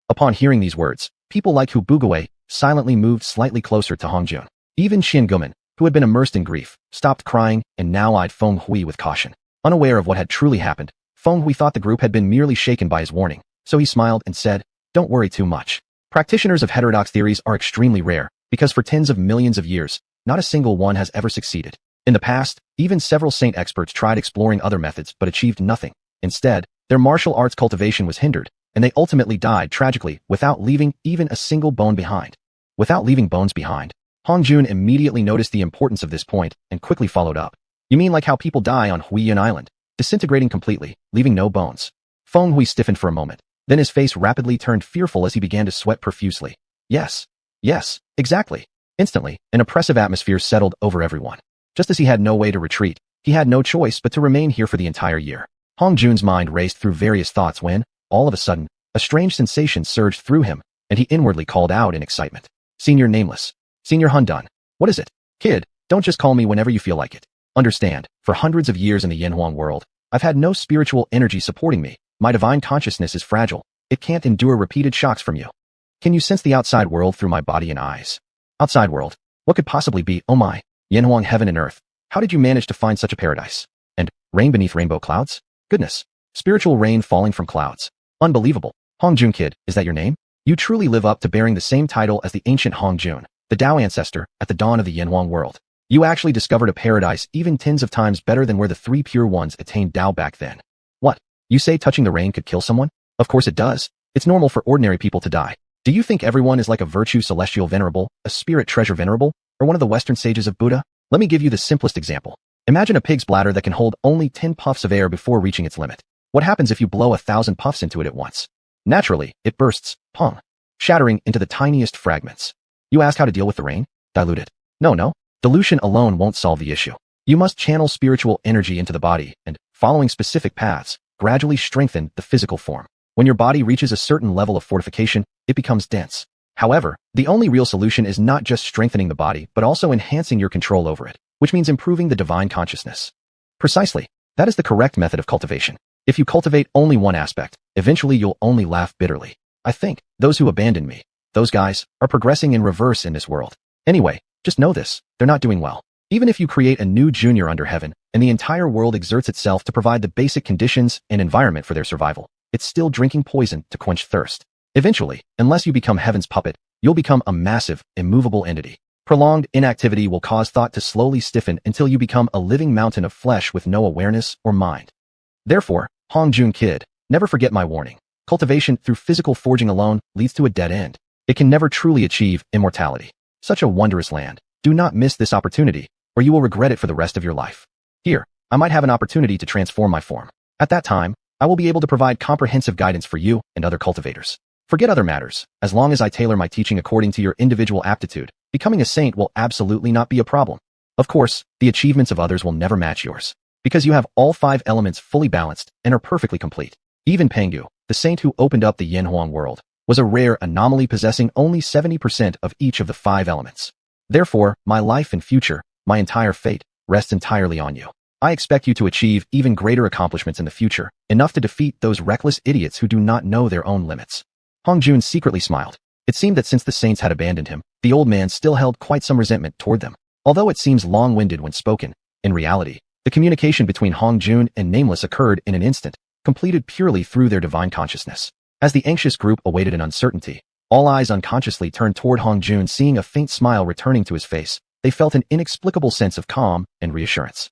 Upon hearing these words, people like Hu Bugawei silently moved slightly closer to Hong Jun. Even Xianxia, who had been immersed in grief, stopped crying and now eyed Feng Hui with caution. Unaware of what had truly happened, Feng Hui thought the group had been merely shaken by his warning, so he smiled and said, "Don't worry too much. Practitioners of heterodox theories are extremely rare, because for tens of millions of years, not a single one has ever succeeded. In the past, even several saint experts tried exploring other methods but achieved nothing. Instead, their martial arts cultivation was hindered, and they ultimately died tragically without leaving even a single bone behind." Without leaving bones behind, Hong Jun immediately noticed the importance of this point and quickly followed up. "You mean like how people die on Huiyun Island, disintegrating completely, leaving no bones?" Feng Hui stiffened for a moment, then his face rapidly turned fearful as he began to sweat profusely. Yes, exactly." Instantly, an oppressive atmosphere settled over everyone. Just as he had no way to retreat, he had no choice but to remain here for the entire year. Hong Jun's mind raced through various thoughts when, all of a sudden, a strange sensation surged through him, and he inwardly called out in excitement. Senior Nameless. Senior Hundun. What is it? Kid, don't just call me whenever you feel like it. Understand, for hundreds of years in the Xianhuan world, I've had no spiritual energy supporting me. My divine consciousness is fragile. It can't endure repeated shocks from you. Can you sense the outside world through my body and eyes? Outside world? What could possibly be? Oh my. Xianhuan heaven and earth. How did you manage to find such a paradise? And rain beneath rainbow clouds? Goodness. Spiritual rain falling from clouds. Unbelievable. Hong Jun kid, is that your name? You truly live up to bearing the same title as the ancient Hong Jun, the Dao ancestor, at the dawn of the Xianhuan world. You actually discovered a paradise even tens of times better than where the three pure ones attained Dao back then. What? You say touching the rain could kill someone? Of course it does. It's normal for ordinary people to die. Do you think everyone is like a virtue celestial venerable, a spirit treasure venerable, or one of the Western sages of Buddha? Let me give you the simplest example. Imagine a pig's bladder that can hold only 10 puffs of air before reaching its limit. What happens if you blow 1,000 puffs into it at once? Naturally, it bursts, pong, shattering into the tiniest fragments. You ask how to deal with the rain? Dilute it. No. Dilution alone won't solve the issue. You must channel spiritual energy into the body and, following specific paths, gradually strengthen the physical form. When your body reaches a certain level of fortification, it becomes dense. However, the only real solution is not just strengthening the body, but also enhancing your control over it, which means improving the divine consciousness. Precisely. That is the correct method of cultivation. If you cultivate only one aspect, eventually you'll only laugh bitterly. I think those who abandon me, those guys, are progressing in reverse in this world. Anyway, just know this, they're not doing well. Even if you create a new junior under heaven, and the entire world exerts itself to provide the basic conditions and environment for their survival, it's still drinking poison to quench thirst. Eventually, unless you become heaven's puppet, you'll become a massive, immovable entity. Prolonged inactivity will cause thought to slowly stiffen until you become a living mountain of flesh with no awareness or mind. Therefore, Hong Jun kid, never forget my warning. Cultivation through physical forging alone leads to a dead end. It can never truly achieve immortality. Such a wondrous land. Do not miss this opportunity, or you will regret it for the rest of your life. Here, I might have an opportunity to transform my form. At that time, I will be able to provide comprehensive guidance for you and other cultivators. Forget other matters. As long as I tailor my teaching according to your individual aptitude, becoming a saint will absolutely not be a problem. Of course, the achievements of others will never match yours, because you have all 5 elements fully balanced and are perfectly complete. Even Pengu, the saint who opened up the Xianhuan world, was a rare anomaly possessing only 70% of each of the 5 elements. Therefore, my life and future, my entire fate, rests entirely on you. I expect you to achieve even greater accomplishments in the future, enough to defeat those reckless idiots who do not know their own limits. Hong Jun secretly smiled. It seemed that since the saints had abandoned him, the old man still held quite some resentment toward them. Although it seems long-winded when spoken, in reality, the communication between Hong Jun and Nameless occurred in an instant, completed purely through their divine consciousness. As the anxious group awaited in uncertainty, all eyes unconsciously turned toward Hong Jun. Seeing a faint smile returning to his face, they felt an inexplicable sense of calm and reassurance.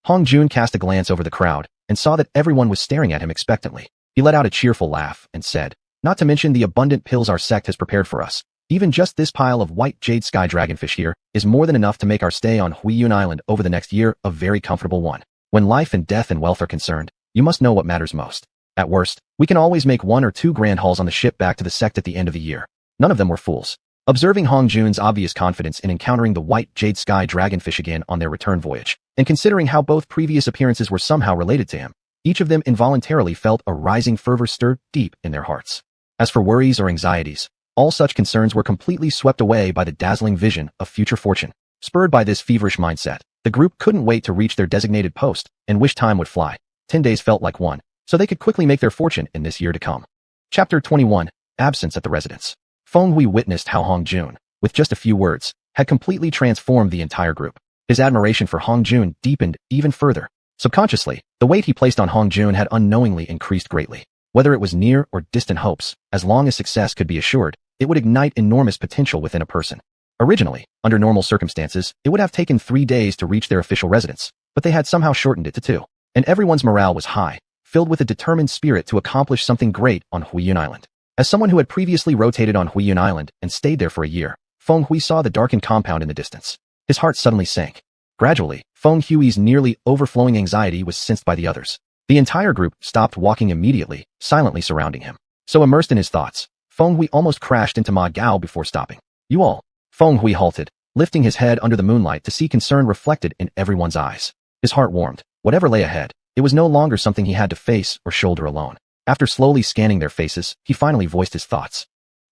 Hong Jun cast a glance over the crowd and saw that everyone was staring at him expectantly. He let out a cheerful laugh and said, "Not to mention the abundant pills our sect has prepared for us. Even just this pile of white jade sky dragonfish here is more than enough to make our stay on Xiuxian Island over the next year a very comfortable one. When life and death and wealth are concerned, you must know what matters most. At worst, we can always make 1 or 2 grand hauls on the ship back to the sect at the end of the year." None of them were fools. Observing Hong Jun's obvious confidence in encountering the white jade sky dragonfish again on their return voyage, and considering how both previous appearances were somehow related to him, each of them involuntarily felt a rising fervor stir deep in their hearts. As for worries or anxieties, all such concerns were completely swept away by the dazzling vision of future fortune. Spurred by this feverish mindset, the group couldn't wait to reach their designated post and wish time would fly. 10 days felt like one, so they could quickly make their fortune in this year to come. Chapter 21. Absence at the Residence. Feng Hui witnessed how Hong Jun, with just a few words, had completely transformed the entire group. His admiration for Hong Jun deepened even further. Subconsciously, the weight he placed on Hong Jun had unknowingly increased greatly. Whether it was near or distant hopes, as long as success could be assured, it would ignite enormous potential within a person. Originally, under normal circumstances, it would have taken 3 days to reach their official residence, but they had somehow shortened it to 2. And everyone's morale was high, filled with a determined spirit to accomplish something great on Xiuxian Island. As someone who had previously rotated on Xiuxian Island and stayed there for a year, Feng Hui saw the darkened compound in the distance. His heart suddenly sank. Gradually, Feng Hui's nearly overflowing anxiety was sensed by the others. The entire group stopped walking immediately, silently surrounding him. So immersed in his thoughts, Feng Hui almost crashed into Ma Gao before stopping. "You all." Feng Hui halted, lifting his head under the moonlight to see concern reflected in everyone's eyes. His heart warmed. Whatever lay ahead, it was no longer something he had to face or shoulder alone. After slowly scanning their faces, he finally voiced his thoughts.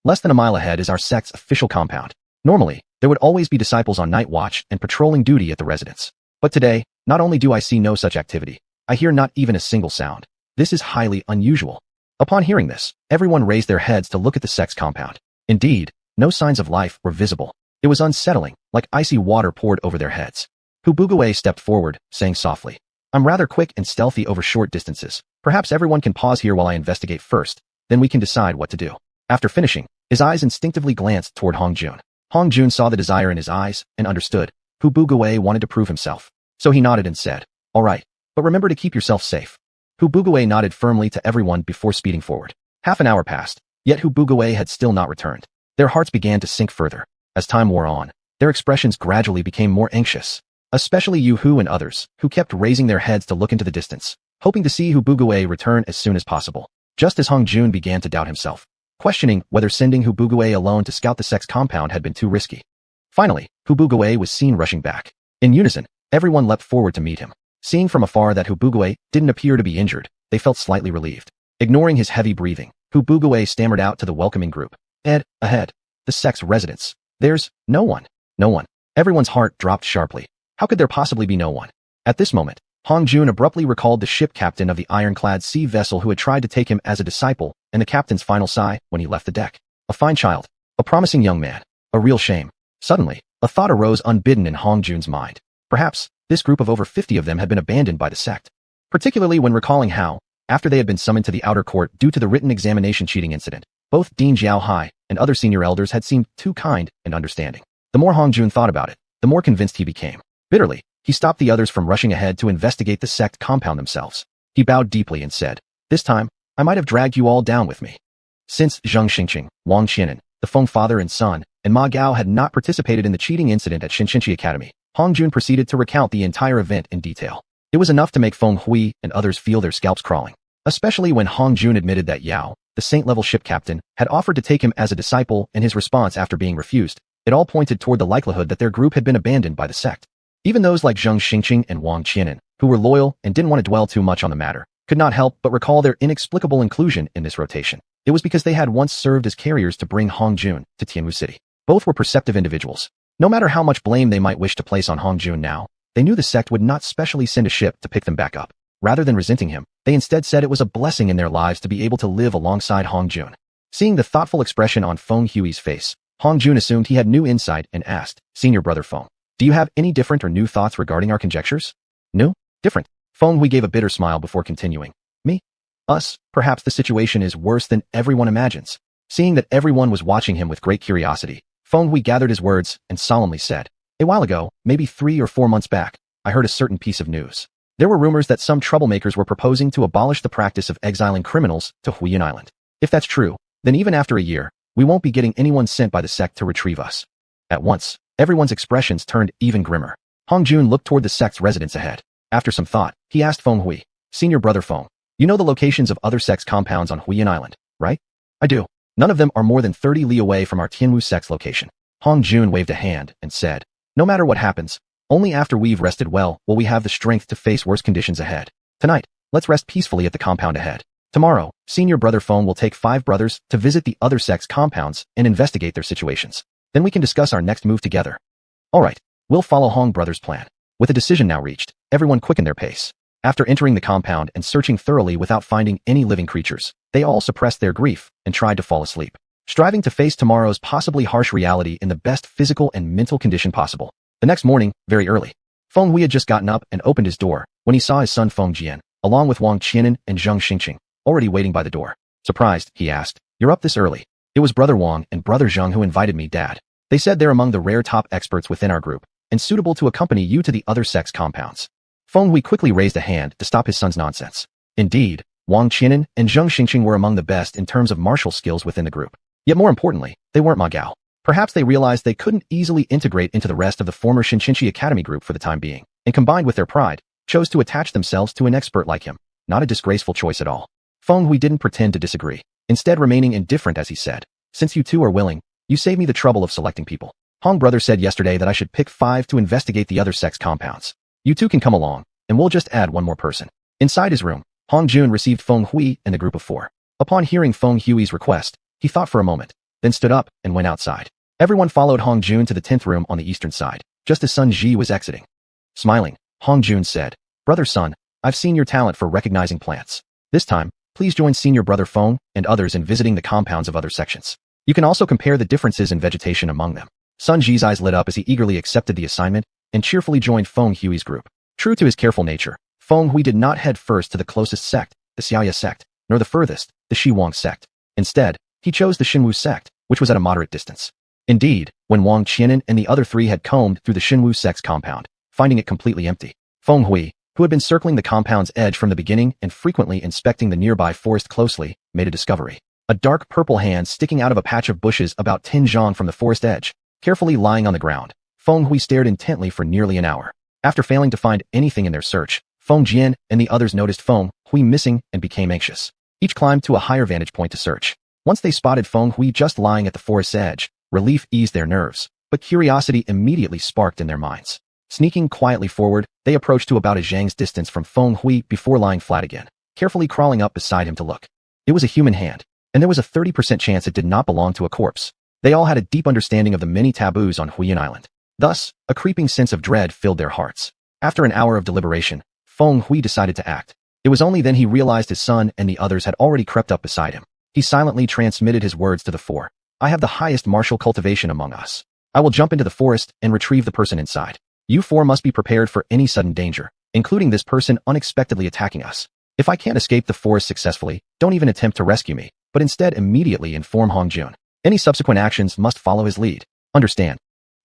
Less than a mile ahead is our sect's official compound. Normally, there would always be disciples on night watch and patrolling duty at the residence. But today, not only do I see no such activity, I hear not even a single sound. This is highly unusual. Upon hearing this, everyone raised their heads to look at the sect's compound. Indeed, no signs of life were visible. It was unsettling, like icy water poured over their heads. Hubugawe stepped forward, saying softly, "I'm rather quick and stealthy over short distances. Perhaps everyone can pause here while I investigate first, then we can decide what to do." After finishing, his eyes instinctively glanced toward Hongjun. Hongjun saw the desire in his eyes and understood. Hubugawe wanted to prove himself. So he nodded and said, "All right, but remember to keep yourself safe." Hubugawe nodded firmly to everyone before speeding forward. Half an hour passed, yet Hubugawe had still not returned. Their hearts began to sink further. As time wore on, their expressions gradually became more anxious, especially Yu-Hu and others, who kept raising their heads to look into the distance, hoping to see Hubugawe return as soon as possible. Just as Hongjun began to doubt himself, questioning whether sending Hubugawe alone to scout the sect's compound had been too risky. Finally, Hubugawe was seen rushing back. In unison, everyone leapt forward to meet him. Seeing from afar that Hubugawe didn't appear to be injured, they felt slightly relieved. Ignoring his heavy breathing, Hubugawe stammered out to the welcoming group. Ahead. The sect's residence. There's no one. No one. Everyone's heart dropped sharply. How could there possibly be no one? At this moment, Hongjun abruptly recalled the ship captain of the ironclad sea vessel who had tried to take him as a disciple, and the captain's final sigh when he left the deck. A fine child. A promising young man. A real shame. Suddenly, a thought arose unbidden in Hongjun's mind. Perhaps, this group of over 50 of them had been abandoned by the sect. Particularly when recalling how, after they had been summoned to the outer court due to the written examination cheating incident, both Dean Xiaohai and other senior elders had seemed too kind and understanding. The more Hongjun thought about it, the more convinced he became. Bitterly, he stopped the others from rushing ahead to investigate the sect compound themselves. He bowed deeply and said, "This time, I might have dragged you all down with me." Since Zheng Xingqing, Wang Qianan, the Feng father and son, and Ma Gao had not participated in the cheating incident at Xianxia Academy, Hongjun proceeded to recount the entire event in detail. It was enough to make Feng Hui and others feel their scalps crawling, especially when Hongjun admitted that Yao, the saint-level ship captain, had offered to take him as a disciple, and his response after being refused. It all pointed toward the likelihood that their group had been abandoned by the sect. Even those like Zheng Xingqing and Wang Qianan, who were loyal and didn't want to dwell too much on the matter, could not help but recall their inexplicable inclusion in this rotation. It was because they had once served as carriers to bring Hongjun to Tianwu City. Both were perceptive individuals. No matter how much blame they might wish to place on Hongjun now, they knew the sect would not specially send a ship to pick them back up. Rather than resenting him, they instead said it was a blessing in their lives to be able to live alongside Hongjun. Seeing the thoughtful expression on Feng Hui's face, Hongjun assumed he had new insight and asked, "Senior brother Feng, do you have any different or new thoughts regarding our conjectures?" "New? Different?" Feng Hui gave a bitter smile before continuing. "Me? Us? Perhaps the situation is worse than everyone imagines." Seeing that everyone was watching him with great curiosity, Feng Hui gathered his words and solemnly said, "A while ago, maybe 3 or 4 months back, I heard a certain piece of news. There were rumors that some troublemakers were proposing to abolish the practice of exiling criminals to Huiyan Island. If that's true, then even after a year, we won't be getting anyone sent by the sect to retrieve us." At once, everyone's expressions turned even grimmer. Hongjun looked toward the sect's residence ahead. After some thought, he asked Feng Hui, "Senior brother Feng, you know the locations of other sect's compounds on Huiyan Island, right?" "I do. None of them are more than 30 li away from our Tianwu sect's location." Hongjun waved a hand and said, "No matter what happens, only after we've rested well will we have the strength to face worse conditions ahead. Tonight, let's rest peacefully at the compound ahead. Tomorrow, senior brother Feng will take 5 brothers to visit the other sect's compounds and investigate their situations. Then we can discuss our next move together." "All right, we'll follow Hong brothers' plan." With a decision now reached, everyone quickened their pace. After entering the compound and searching thoroughly without finding any living creatures, they all suppressed their grief and tried to fall asleep, striving to face tomorrow's possibly harsh reality in the best physical and mental condition possible. The next morning, very early, Feng Hui had just gotten up and opened his door when he saw his son Feng Jian, along with Wang Qianan and Zheng Xingqing, already waiting by the door. Surprised, he asked, "You're up this early?" "It was brother Wang and brother Zheng who invited me, Dad. They said they're among the rare top experts within our group, and suitable to accompany you to the other sect's compounds." Feng Hui quickly raised a hand to stop his son's nonsense. Indeed, Wang Qianan and Zheng Xingqing were among the best in terms of martial skills within the group. Yet more importantly, they weren't Ma Gao. Perhaps they realized they couldn't easily integrate into the rest of the former Xianxia Academy group for the time being, and combined with their pride, chose to attach themselves to an expert like him. Not a disgraceful choice at all. Feng Hui didn't pretend to disagree, instead remaining indifferent as he said, "Since you two are willing, you save me the trouble of selecting people. Hong brother said yesterday that I should pick 5 to investigate the other sex compounds. You two can come along, and we'll just add one more person. Inside his room, Hong Jun received Feng Hui and the group of 4. Upon hearing Feng Hui's request, he thought for a moment, then stood up and went outside. Everyone followed Hong Jun to the 10th room on the eastern side, just as Sun Ji was exiting. Smiling, Hong Jun said, "Brother Sun, I've seen your talent for recognizing plants. This time, please join senior brother Feng and others in visiting the compounds of other sections. You can also compare the differences in vegetation among them." Sun Ji's eyes lit up as he eagerly accepted the assignment and cheerfully joined Feng Hui's group. True to his careful nature, Feng Hui did not head first to the closest sect, the xiaoxia sect, nor the furthest, the xiuxian sect. Instead, he chose the Xinwu sect, which was at a moderate distance. Indeed, when Wang Qianan and the other 3 had combed through the Xinwu sect's compound, finding it completely empty, Feng Hui, who had been circling the compound's edge from the beginning and frequently inspecting the nearby forest closely, made a discovery. A dark purple hand sticking out of a patch of bushes about 10 zhang from the forest edge, carefully lying on the ground. Feng Hui stared intently for nearly an hour. After failing to find anything in their search, Feng Jian and the others noticed Feng Hui missing and became anxious. Each climbed to a higher vantage point to search. Once they spotted Feng Hui just lying at the forest's edge, relief eased their nerves, but curiosity immediately sparked in their minds. Sneaking quietly forward, they approached to about a zhang's distance from Feng Hui before lying flat again, carefully crawling up beside him to look. It was a human hand, and there was a 30% chance it did not belong to a corpse. They all had a deep understanding of the many taboos on Huiyan Island. Thus, a creeping sense of dread filled their hearts. After an hour of deliberation, Feng Hui decided to act. It was only then he realized his son and the others had already crept up beside him. He silently transmitted his words to the 4. "I have the highest martial cultivation among us. I will jump into the forest and retrieve the person inside. You 4 must be prepared for any sudden danger, including this person unexpectedly attacking us. If I can't escape the forest successfully, don't even attempt to rescue me, but instead immediately inform Hong Jun. Any subsequent actions must follow his lead. Understand?"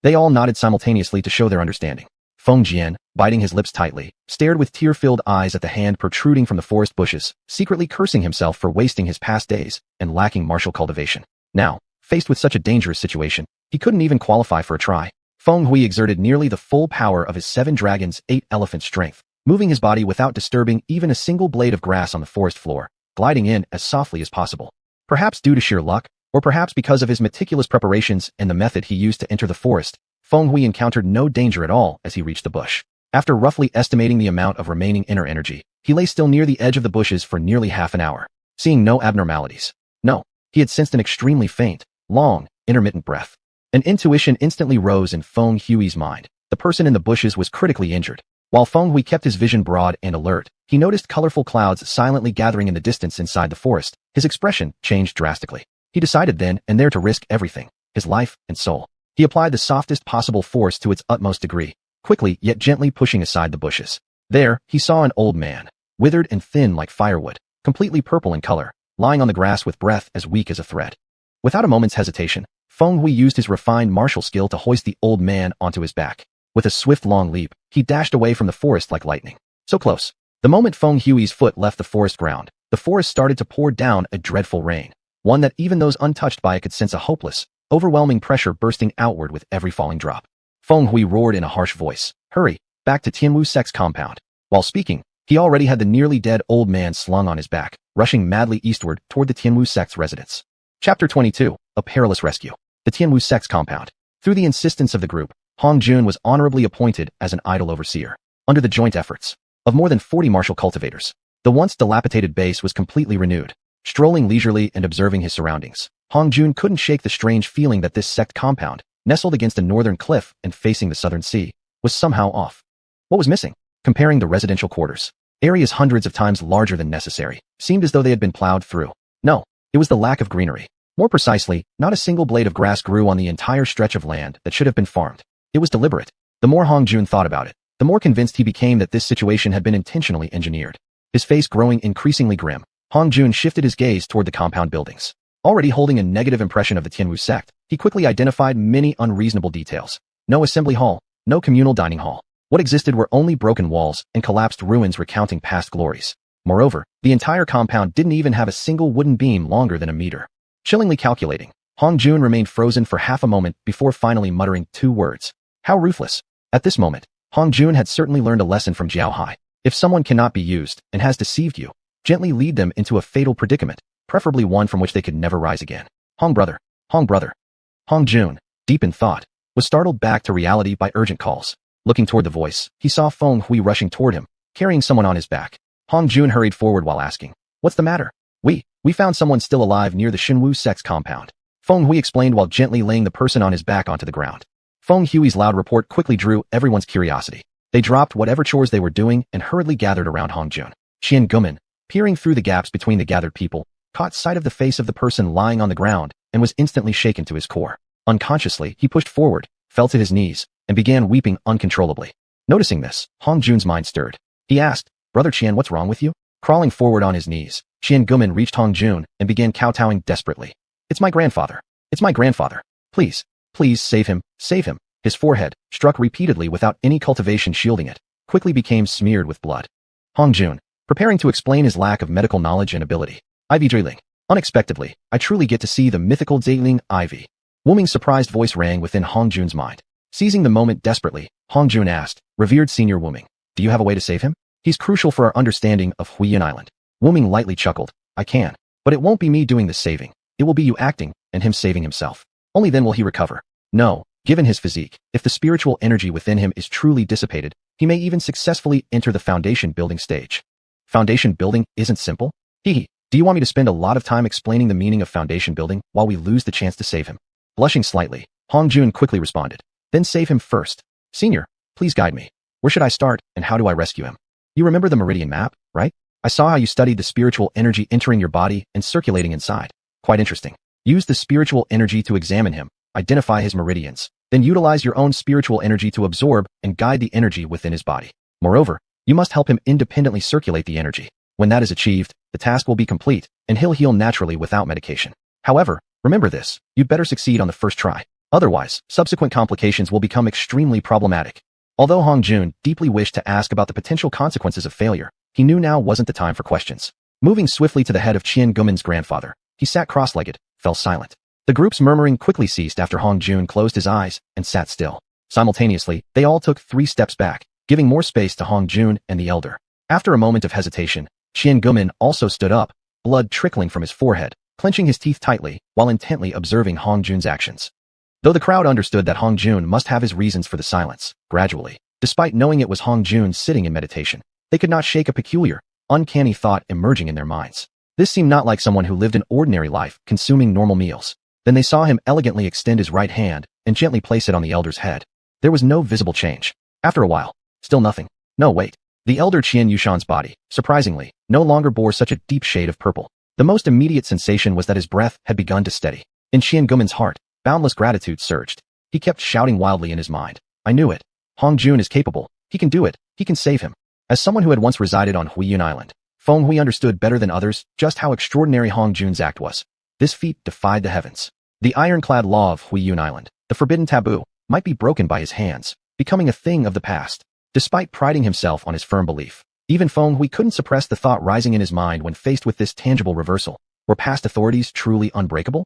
They all nodded simultaneously to show their understanding. Feng Jian, biting his lips tightly, stared with tear-filled eyes at the hand protruding from the forest bushes, secretly cursing himself for wasting his past days and lacking martial cultivation. Now, faced with such a dangerous situation, he couldn't even qualify for a try. Feng Hui exerted nearly the full power of his 7 dragons' 8 elephant strength, moving his body without disturbing even a single blade of grass on the forest floor, gliding in as softly as possible. Perhaps due to sheer luck, or perhaps because of his meticulous preparations and the method he used to enter the forest, Feng Hui encountered no danger at all as he reached the bush. After roughly estimating the amount of remaining inner energy, he lay still near the edge of the bushes for nearly half an hour, seeing no abnormalities. No, he had sensed an extremely faint, long, intermittent breath. An intuition instantly rose in Feng Hui's mind. The person in the bushes was critically injured. While Feng Hui kept his vision broad and alert, he noticed colorful clouds silently gathering in the distance inside the forest. His expression changed drastically. He decided then and there to risk everything, his life and soul. He applied the softest possible force to its utmost degree, quickly yet gently pushing aside the bushes. There, he saw an old man, withered and thin like firewood, completely purple in color, lying on the grass with breath as weak as a thread. Without a moment's hesitation, Feng Hui used his refined martial skill to hoist the old man onto his back. With a swift long leap, he dashed away from the forest like lightning. So close. The moment Feng Hui's foot left the forest ground, the forest started to pour down a dreadful rain, one that even those untouched by it could sense a hopeless, overwhelming pressure bursting outward with every falling drop. Feng Hui roared in a harsh voice, "Hurry, back to Tianwu Sect's compound." While speaking, he already had the nearly dead old man slung on his back, rushing madly eastward toward the Tianwu Sect's residence. Chapter 22, A Perilous Rescue. The Tianwu Sect's compound. Through the insistence of the group, Hong Jun was honorably appointed as an idle overseer. Under the joint efforts of more than 40 martial cultivators, the once dilapidated base was completely renewed. Strolling leisurely and observing his surroundings, Hong Jun couldn't shake the strange feeling that this sect compound, nestled against a northern cliff and facing the southern sea, was somehow off. What was missing? Comparing the residential quarters, areas hundreds of times larger than necessary, seemed as though they had been plowed through. No, it was the lack of greenery. More precisely, not a single blade of grass grew on the entire stretch of land that should have been farmed. It was deliberate. The more Hong Jun thought about it, the more convinced he became that this situation had been intentionally engineered. His face growing increasingly grim, Hong Jun shifted his gaze toward the compound buildings. Already holding a negative impression of the Tianwu sect, he quickly identified many unreasonable details. No assembly hall, no communal dining hall. What existed were only broken walls and collapsed ruins recounting past glories. Moreover, the entire compound didn't even have a single wooden beam longer than a meter. Chillingly calculating, Hong Jun remained frozen for half a moment before finally muttering 2 words. How ruthless. At this moment, Hong Jun had certainly learned a lesson from Jiao Hai. If someone cannot be used and has deceived you, gently lead them into a fatal predicament, preferably one from which they could never rise again. Hong brother. Hong Jun, deep in thought, was startled back to reality by urgent calls. Looking toward the voice, he saw Feng Hui rushing toward him, carrying someone on his back. Hong Jun hurried forward while asking, "What's the matter?" We found someone still alive near the Xinwu sect's compound," Feng Hui explained while gently laying the person on his back onto the ground. Feng Hui's loud report quickly drew everyone's curiosity. They dropped whatever chores they were doing and hurriedly gathered around Hong Jun. Qian Gumin, peering through the gaps between the gathered people, caught sight of the face of the person lying on the ground and was instantly shaken to his core. Unconsciously, he pushed forward, fell to his knees, and began weeping uncontrollably. Noticing this, Hong Jun's mind stirred. He asked, "Brother Qian, what's wrong with you?" Crawling forward on his knees, Qian Gumin reached Hong Jun and began kowtowing desperately. "It's my grandfather. It's my grandfather. Please, please save him, save him." His forehead, struck repeatedly without any cultivation shielding it, quickly became smeared with blood. Hong Jun, preparing to explain his lack of medical knowledge and ability. "Ivy Zheling. Unexpectedly, I truly get to see the mythical Zheling Ivy." Wuming's surprised voice rang within Hong Jun's mind. Seizing the moment desperately, Hong Jun asked, "Revered Senior Wuming, do you have a way to save him? He's crucial for our understanding of Huiyan Island." Wuming lightly chuckled, "I can. But it won't be me doing the saving. It will be you acting, and him saving himself. Only then will he recover. No, given his physique, if the spiritual energy within him is truly dissipated, he may even successfully enter the foundation building stage." "Foundation building isn't simple? Hehe, do you want me to spend a lot of time explaining the meaning of foundation building while we lose the chance to save him?" Blushing slightly, Hong Jun quickly responded, "Then save him first. Senior, please guide me. Where should I start, and how do I rescue him? You remember the meridian map, right? I saw how you studied the spiritual energy entering your body and circulating inside. Quite interesting. Use the spiritual energy to examine him, identify his meridians, then utilize your own spiritual energy to absorb and guide the energy within his body. Moreover, you must help him independently circulate the energy. When that is achieved, the task will be complete, and he'll heal naturally without medication. However, remember this, you'd better succeed on the first try. Otherwise, subsequent complications will become extremely problematic." Although Hong Jun deeply wished to ask about the potential consequences of failure, he knew now wasn't the time for questions. Moving swiftly to the head of Qian Gumin's grandfather, he sat cross-legged, fell silent. The group's murmuring quickly ceased after Hong Jun closed his eyes and sat still. Simultaneously, they all took 3 steps back, giving more space to Hong Jun and the elder. After a moment of hesitation, Qian Gumin also stood up, blood trickling from his forehead, clenching his teeth tightly while intently observing Hong Jun's actions. Though the crowd understood that Hong Jun must have his reasons for the silence, gradually, despite knowing it was Hong Jun sitting in meditation, they could not shake a peculiar, uncanny thought emerging in their minds. This seemed not like someone who lived an ordinary life, consuming normal meals. Then they saw him elegantly extend his right hand and gently place it on the elder's head. There was no visible change. After a while, still nothing. No, wait. The elder Xianxuan's body, surprisingly, no longer bore such a deep shade of purple. The most immediate sensation was that his breath had begun to steady. In Qian Gumin's heart, boundless gratitude surged. He kept shouting wildly in his mind, "I knew it. Hong Jun is capable. He can do it. He can save him." As someone who had once resided on Huiyan Island, Feng Hui understood better than others just how extraordinary Hong Jun's act was. This feat defied the heavens. The ironclad law of Huiyan Island, the forbidden taboo, might be broken by his hands, becoming a thing of the past. Despite priding himself on his firm belief, even Feng Hui couldn't suppress the thought rising in his mind when faced with this tangible reversal. Were past authorities truly unbreakable?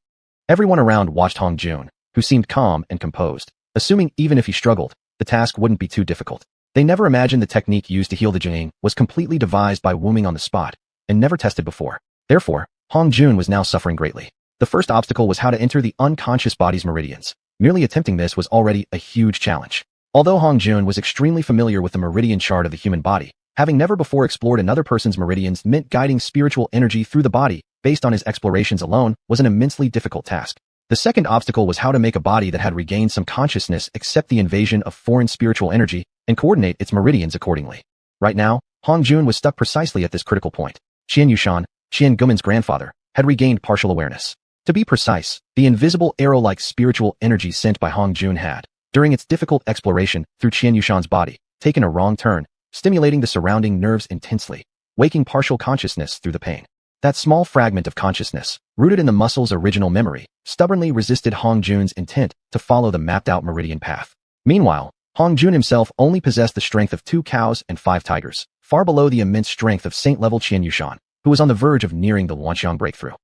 Everyone around watched Hong Jun, who seemed calm and composed, assuming even if he struggled, the task wouldn't be too difficult. They never imagined the technique used to heal the Jing was completely devised by Wuming on the spot, and never tested before. Therefore, Hong Jun was now suffering greatly. The first obstacle was how to enter the unconscious body's meridians. Merely attempting this was already a huge challenge. Although Hong Jun was extremely familiar with the meridian chart of the human body, having never before explored another person's meridians meant guiding spiritual energy through the body based on his explorations alone was an immensely difficult task. The second obstacle was how to make a body that had regained some consciousness accept the invasion of foreign spiritual energy and coordinate its meridians accordingly. Right now, Hong Jun was stuck precisely at this critical point. Xianxuan, Qian Gumin's grandfather, had regained partial awareness. To be precise, the invisible arrow-like spiritual energy sent by Hong Jun had, during its difficult exploration through Xianxuan's body, taken a wrong turn, stimulating the surrounding nerves intensely, waking partial consciousness through the pain. That small fragment of consciousness, rooted in the muscle's original memory, stubbornly resisted Hong Jun's intent to follow the mapped-out meridian path. Meanwhile, Hong Jun himself only possessed the strength of 2 cows and 5 tigers, far below the immense strength of saint-level Xianxuan, who was on the verge of nearing the Wanxiang breakthrough.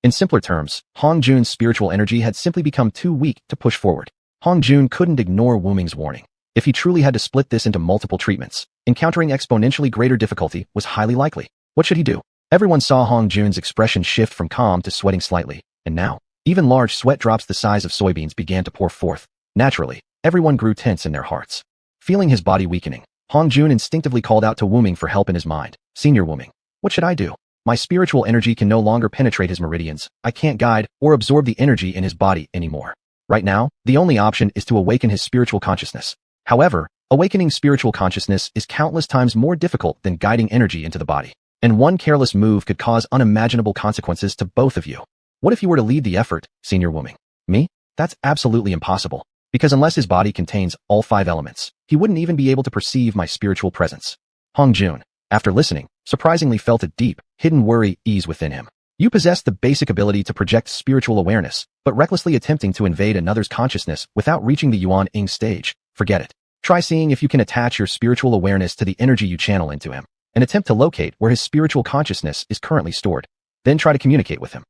In simpler terms, Hong Jun's spiritual energy had simply become too weak to push forward. Hong Jun couldn't ignore Wuming's warning. If he truly had to split this into multiple treatments, encountering exponentially greater difficulty was highly likely. What should he do? Everyone saw Hong Jun's expression shift from calm to sweating slightly, and now, even large sweat drops the size of soybeans began to pour forth. Naturally, Everyone grew tense in their hearts. Feeling his body weakening, Hong Jun instinctively called out to Wuming for help in his mind. Senior Wuming, what should I do? My spiritual energy can no longer penetrate his meridians. I can't guide or absorb the energy in his body anymore. Right now, the only option is to awaken his spiritual consciousness. However, awakening spiritual consciousness is countless times more difficult than guiding energy into the body. And one careless move could cause unimaginable consequences to both of you. What if you were to lead the effort, Senior Wuming? Me? That's absolutely impossible. Because unless his body contains all 5 elements, he wouldn't even be able to perceive my spiritual presence. Hong Jun, after listening, surprisingly felt a deep, hidden worry ease within him. You possess the basic ability to project spiritual awareness, but recklessly attempting to invade another's consciousness without reaching the Yuan Ing stage, forget it. Try seeing if you can attach your spiritual awareness to the energy you channel into him, and attempt to locate where his spiritual consciousness is currently stored. Then try to communicate with him.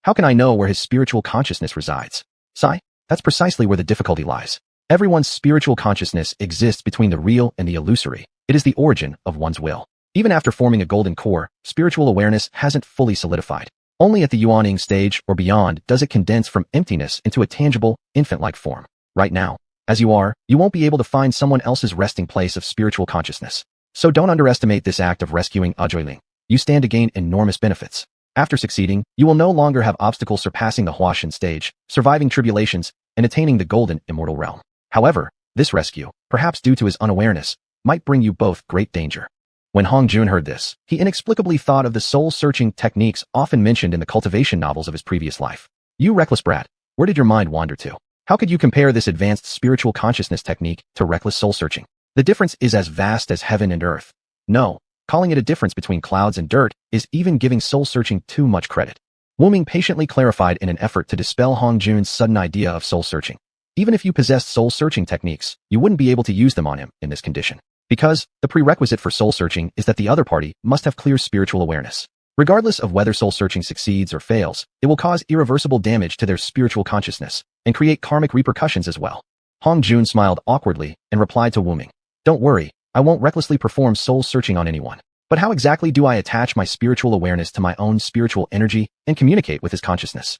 How can I know where his spiritual consciousness resides? Sigh, that's precisely where the difficulty lies. Everyone's spiritual consciousness exists between the real and the illusory. It is the origin of one's will. Even after forming a golden core, spiritual awareness hasn't fully solidified. Only at the Yuan Ing stage or beyond does it condense from emptiness into a tangible, infant-like form. Right now, as you are, you won't be able to find someone else's resting place of spiritual consciousness. So don't underestimate this act of rescuing Ajoiling. You stand to gain enormous benefits. After succeeding, you will no longer have obstacles surpassing the xiuxian stage, surviving tribulations, and attaining the golden immortal realm. However, this rescue, perhaps due to his unawareness, might bring you both great danger. When Hong Jun heard this, he inexplicably thought of the soul-searching techniques often mentioned in the cultivation novels of his previous life. You reckless brat, where did your mind wander to? How could you compare this advanced spiritual consciousness technique to reckless soul-searching? The difference is as vast as heaven and earth. No, calling it a difference between clouds and dirt is even giving soul-searching too much credit. Wuming patiently clarified in an effort to dispel Hong Jun's sudden idea of soul-searching. Even if you possessed soul-searching techniques, you wouldn't be able to use them on him in this condition. Because the prerequisite for soul-searching is that the other party must have clear spiritual awareness. Regardless of whether soul-searching succeeds or fails, it will cause irreversible damage to their spiritual consciousness and create karmic repercussions as well. Hong Jun smiled awkwardly and replied to Wuming, "Don't worry, I won't recklessly perform soul-searching on anyone. But how exactly do I attach my spiritual awareness to my own spiritual energy and communicate with his consciousness?"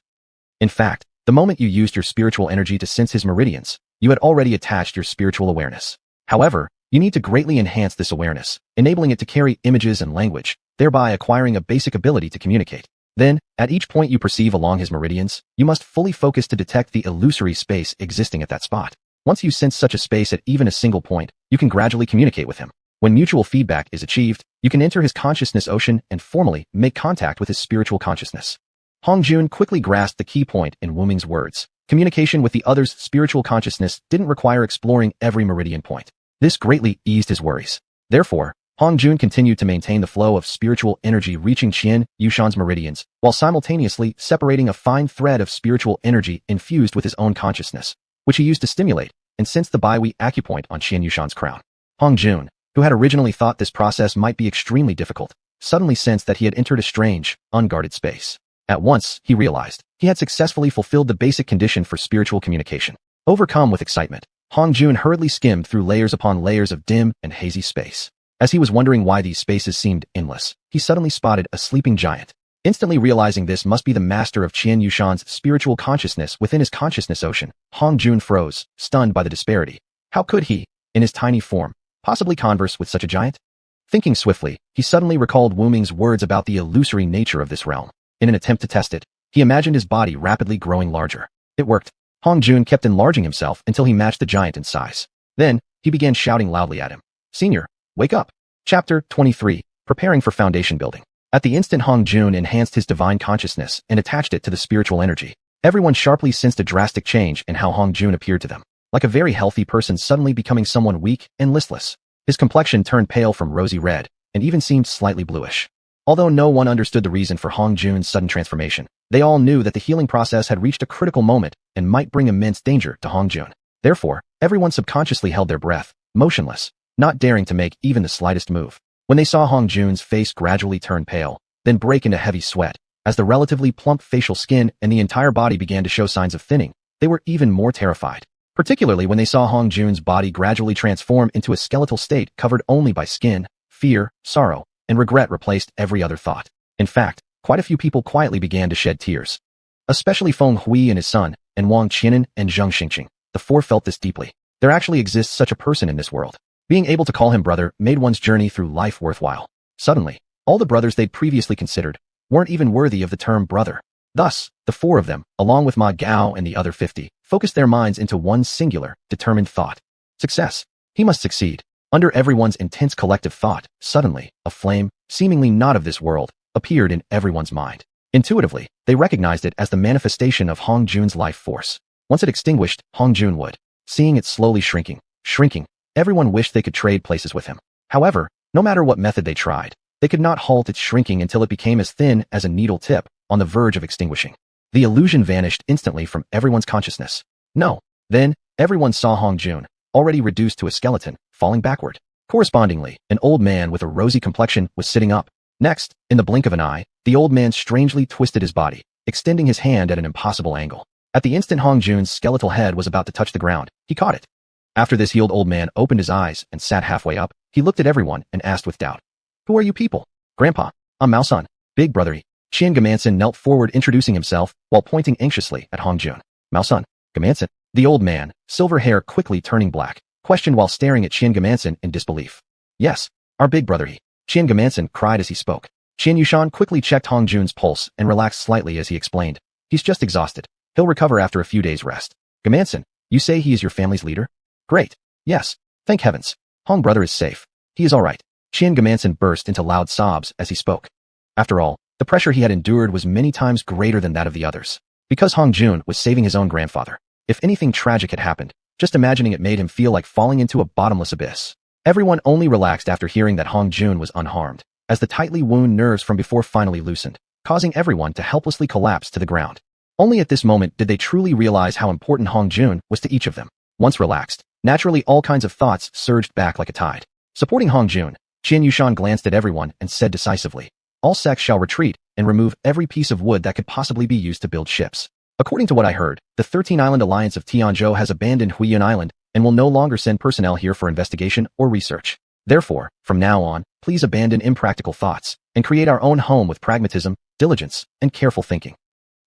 In fact, the moment you used your spiritual energy to sense his meridians, you had already attached your spiritual awareness. However, you need to greatly enhance this awareness, enabling it to carry images and language, thereby acquiring a basic ability to communicate. Then, at each point you perceive along his meridians, you must fully focus to detect the illusory space existing at that spot. Once you sense such a space at even a single point, you can gradually communicate with him. When mutual feedback is achieved, you can enter his consciousness ocean and formally make contact with his spiritual consciousness. Hong Jun quickly grasped the key point in Wuming's words. Communication with the other's spiritual consciousness didn't require exploring every meridian point. This greatly eased his worries. Therefore, Hong Jun continued to maintain the flow of spiritual energy reaching xiuxian's meridians, while simultaneously separating a fine thread of spiritual energy infused with his own consciousness, which he used to stimulate and sense the Baihui acupoint on xiuxian's crown. Hong Jun, who had originally thought this process might be extremely difficult, suddenly sensed that he had entered a strange, unguarded space. At once, he realized he had successfully fulfilled the basic condition for spiritual communication. Overcome with excitement, Hong Jun hurriedly skimmed through layers upon layers of dim and hazy space. As he was wondering why these spaces seemed endless, he suddenly spotted a sleeping giant. Instantly realizing this must be the master of xiuxian's spiritual consciousness within his consciousness ocean, Hong Jun froze, stunned by the disparity. How could he, in his tiny form, possibly converse with such a giant? Thinking swiftly, he suddenly recalled Wuming's words about the illusory nature of this realm. In an attempt to test it, he imagined his body rapidly growing larger. It worked. Hong Jun kept enlarging himself until he matched the giant in size. Then, he began shouting loudly at him. "Senior, wake up." Chapter 23, Preparing for Foundation Building. At the instant Hong Jun enhanced his divine consciousness and attached it to the spiritual energy, everyone sharply sensed a drastic change in how Hong Jun appeared to them, like a very healthy person suddenly becoming someone weak and listless. His complexion turned pale from rosy red, and even seemed slightly bluish. Although no one understood the reason for Hong Jun's sudden transformation, they all knew that the healing process had reached a critical moment and might bring immense danger to Hong Jun. Therefore, everyone subconsciously held their breath, motionless, not daring to make even the slightest move. When they saw Hong Jun's face gradually turn pale, then break into heavy sweat, as the relatively plump facial skin and the entire body began to show signs of thinning, they were even more terrified. Particularly when they saw Hong Jun's body gradually transform into a skeletal state covered only by skin, fear, sorrow, and regret replaced every other thought. In fact, quite a few people quietly began to shed tears. Especially Feng Hui and his son, and Wang Qianan and Zheng Xingqing. The four felt this deeply. There actually exists such a person in this world. Being able to call him brother made one's journey through life worthwhile. Suddenly, all the brothers they'd previously considered weren't even worthy of the term brother. Thus, the four of them, along with Ma Gao and the other 50, focused their minds into one singular, determined thought. Success. He must succeed. Under everyone's intense collective thought, suddenly, a flame, seemingly not of this world, appeared in everyone's mind. Intuitively, they recognized it as the manifestation of Hong Jun's life force. Once it extinguished, Hong Jun would. Seeing it slowly shrinking, everyone wished they could trade places with him. However, no matter what method they tried, they could not halt its shrinking until it became as thin as a needle tip, on the verge of extinguishing. The illusion vanished instantly from everyone's consciousness. No. Then, everyone saw Hong Jun, already reduced to a skeleton, falling backward. Correspondingly, an old man with a rosy complexion was sitting up. Next, in the blink of an eye, the old man strangely twisted his body, extending his hand at an impossible angle. At the instant Hong Jun's skeletal head was about to touch the ground, he caught it. After this healed old man opened his eyes and sat halfway up, he looked at everyone and asked with doubt, "Who are you people?" "Grandpa, I'm Mao Sun, big brother." Xian Gamanson knelt forward introducing himself while pointing anxiously at Hong Jun. "Mao Sun, Gamanson." The old man, silver hair quickly turning black, questioned while staring at Xian Gamanson in disbelief. "Yes, our big brother he." Xian Gamanson cried as he spoke. Xianxia quickly checked Hong Jun's pulse and relaxed slightly as he explained. "He's just exhausted. He'll recover after a few days' rest." "Gamanson, you say he is your family's leader?" "Great. Yes. Thank heavens. Hong brother is safe. He is all right." Xian Gamanson burst into loud sobs as he spoke. After all, the pressure he had endured was many times greater than that of the others. Because Hong Jun was saving his own grandfather. If anything tragic had happened, just imagining it made him feel like falling into a bottomless abyss. Everyone only relaxed after hearing that Hong Jun was unharmed, as the tightly wound nerves from before finally loosened, causing everyone to helplessly collapse to the ground. Only at this moment did they truly realize how important Hong Jun was to each of them. Once relaxed, naturally all kinds of thoughts surged back like a tide. Supporting Hong Jun, Xianxia glanced at everyone and said decisively, "All sects shall retreat and remove every piece of wood that could possibly be used to build ships. According to what I heard, the 13-Island Alliance of Tianzhou has abandoned Huiyuan Island and will no longer send personnel here for investigation or research. Therefore, from now on, please abandon impractical thoughts and create our own home with pragmatism, diligence, and careful thinking."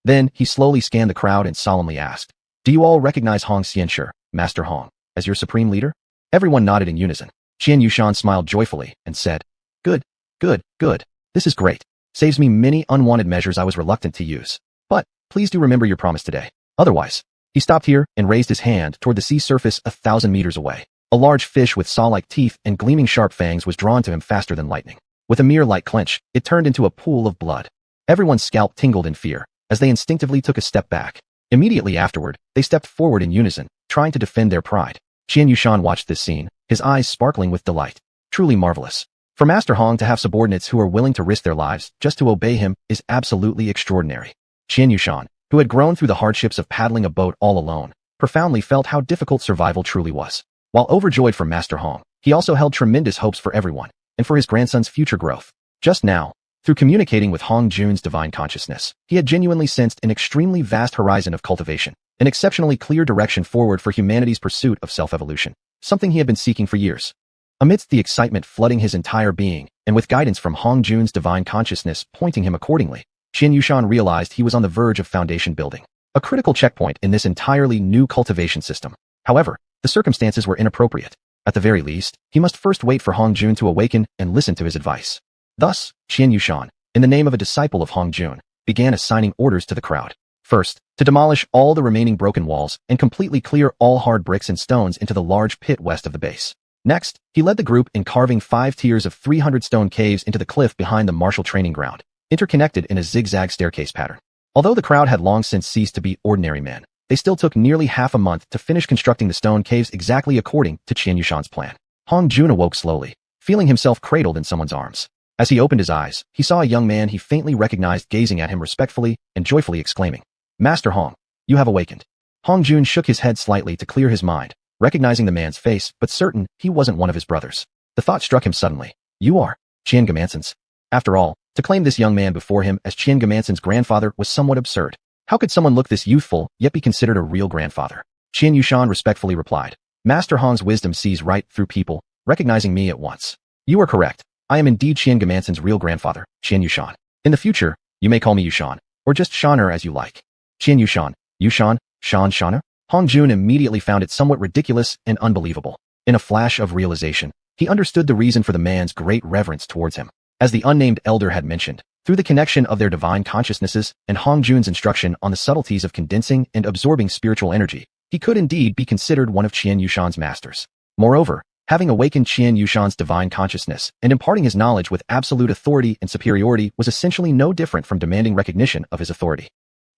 Then, he slowly scanned the crowd and solemnly asked, "Do you all recognize Hong Xianxia, Master Hong, as your supreme leader?" Everyone nodded in unison. Xianxia smiled joyfully and said, "Good, good, good. This is great. Saves me many unwanted measures I was reluctant to use. But, please do remember your promise today. Otherwise." He stopped here and raised his hand toward the sea surface 1,000 meters away. A large fish with saw-like teeth and gleaming sharp fangs was drawn to him faster than lightning. With a mere light clench, it turned into a pool of blood. Everyone's scalp tingled in fear, as they instinctively took a step back. Immediately afterward, they stepped forward in unison, trying to defend their pride. Xianxia watched this scene, his eyes sparkling with delight. Truly marvelous. For Master Hong to have subordinates who are willing to risk their lives just to obey him is absolutely extraordinary. Xianxia, who had grown through the hardships of paddling a boat all alone, profoundly felt how difficult survival truly was. While overjoyed for Master Hong, he also held tremendous hopes for everyone, and for his grandson's future growth. Just now, through communicating with Hong Jun's divine consciousness, he had genuinely sensed an extremely vast horizon of cultivation, an exceptionally clear direction forward for humanity's pursuit of self-evolution, something he had been seeking for years. Amidst the excitement flooding his entire being, and with guidance from Hong Jun's divine consciousness pointing him accordingly, Xianxia realized he was on the verge of foundation building, a critical checkpoint in this entirely new cultivation system. However, the circumstances were inappropriate. At the very least, he must first wait for Hong Jun to awaken and listen to his advice. Thus, Xianxia, in the name of a disciple of Hong Jun, began assigning orders to the crowd. First, to demolish all the remaining broken walls and completely clear all hard bricks and stones into the large pit west of the base. Next, he led the group in carving 5 tiers of 300 stone caves into the cliff behind the martial training ground, interconnected in a zigzag staircase pattern. Although the crowd had long since ceased to be ordinary men, they still took nearly half a month to finish constructing the stone caves exactly according to Xianxuan's plan. Hong Jun awoke slowly, feeling himself cradled in someone's arms. As he opened his eyes, he saw a young man he faintly recognized gazing at him respectfully and joyfully exclaiming, "Master Hong, you have awakened." Hong Jun shook his head slightly to clear his mind, recognizing the man's face but certain he wasn't one of his brothers. The thought struck him suddenly. "You are Xian Gamanson's." After all, to claim this young man before him as Xian Gamanson's grandfather was somewhat absurd. How could someone look this youthful, yet be considered a real grandfather? Xianxia respectfully replied, "Master Hong's wisdom sees right through people, recognizing me at once. You are correct. I am indeed Xian Gamanson's real grandfather, Xianxia. In the future, you may call me Yuxian, or just Shaner as you like." Xianxia, Yuxian, Shan Shaner? Hong Jun immediately found it somewhat ridiculous and unbelievable. In a flash of realization, he understood the reason for the man's great reverence towards him. As the unnamed elder had mentioned, through the connection of their divine consciousnesses and Hong Jun's instruction on the subtleties of condensing and absorbing spiritual energy, he could indeed be considered one of xiuxian's masters. Moreover, having awakened xiuxian's divine consciousness and imparting his knowledge with absolute authority and superiority was essentially no different from demanding recognition of his authority.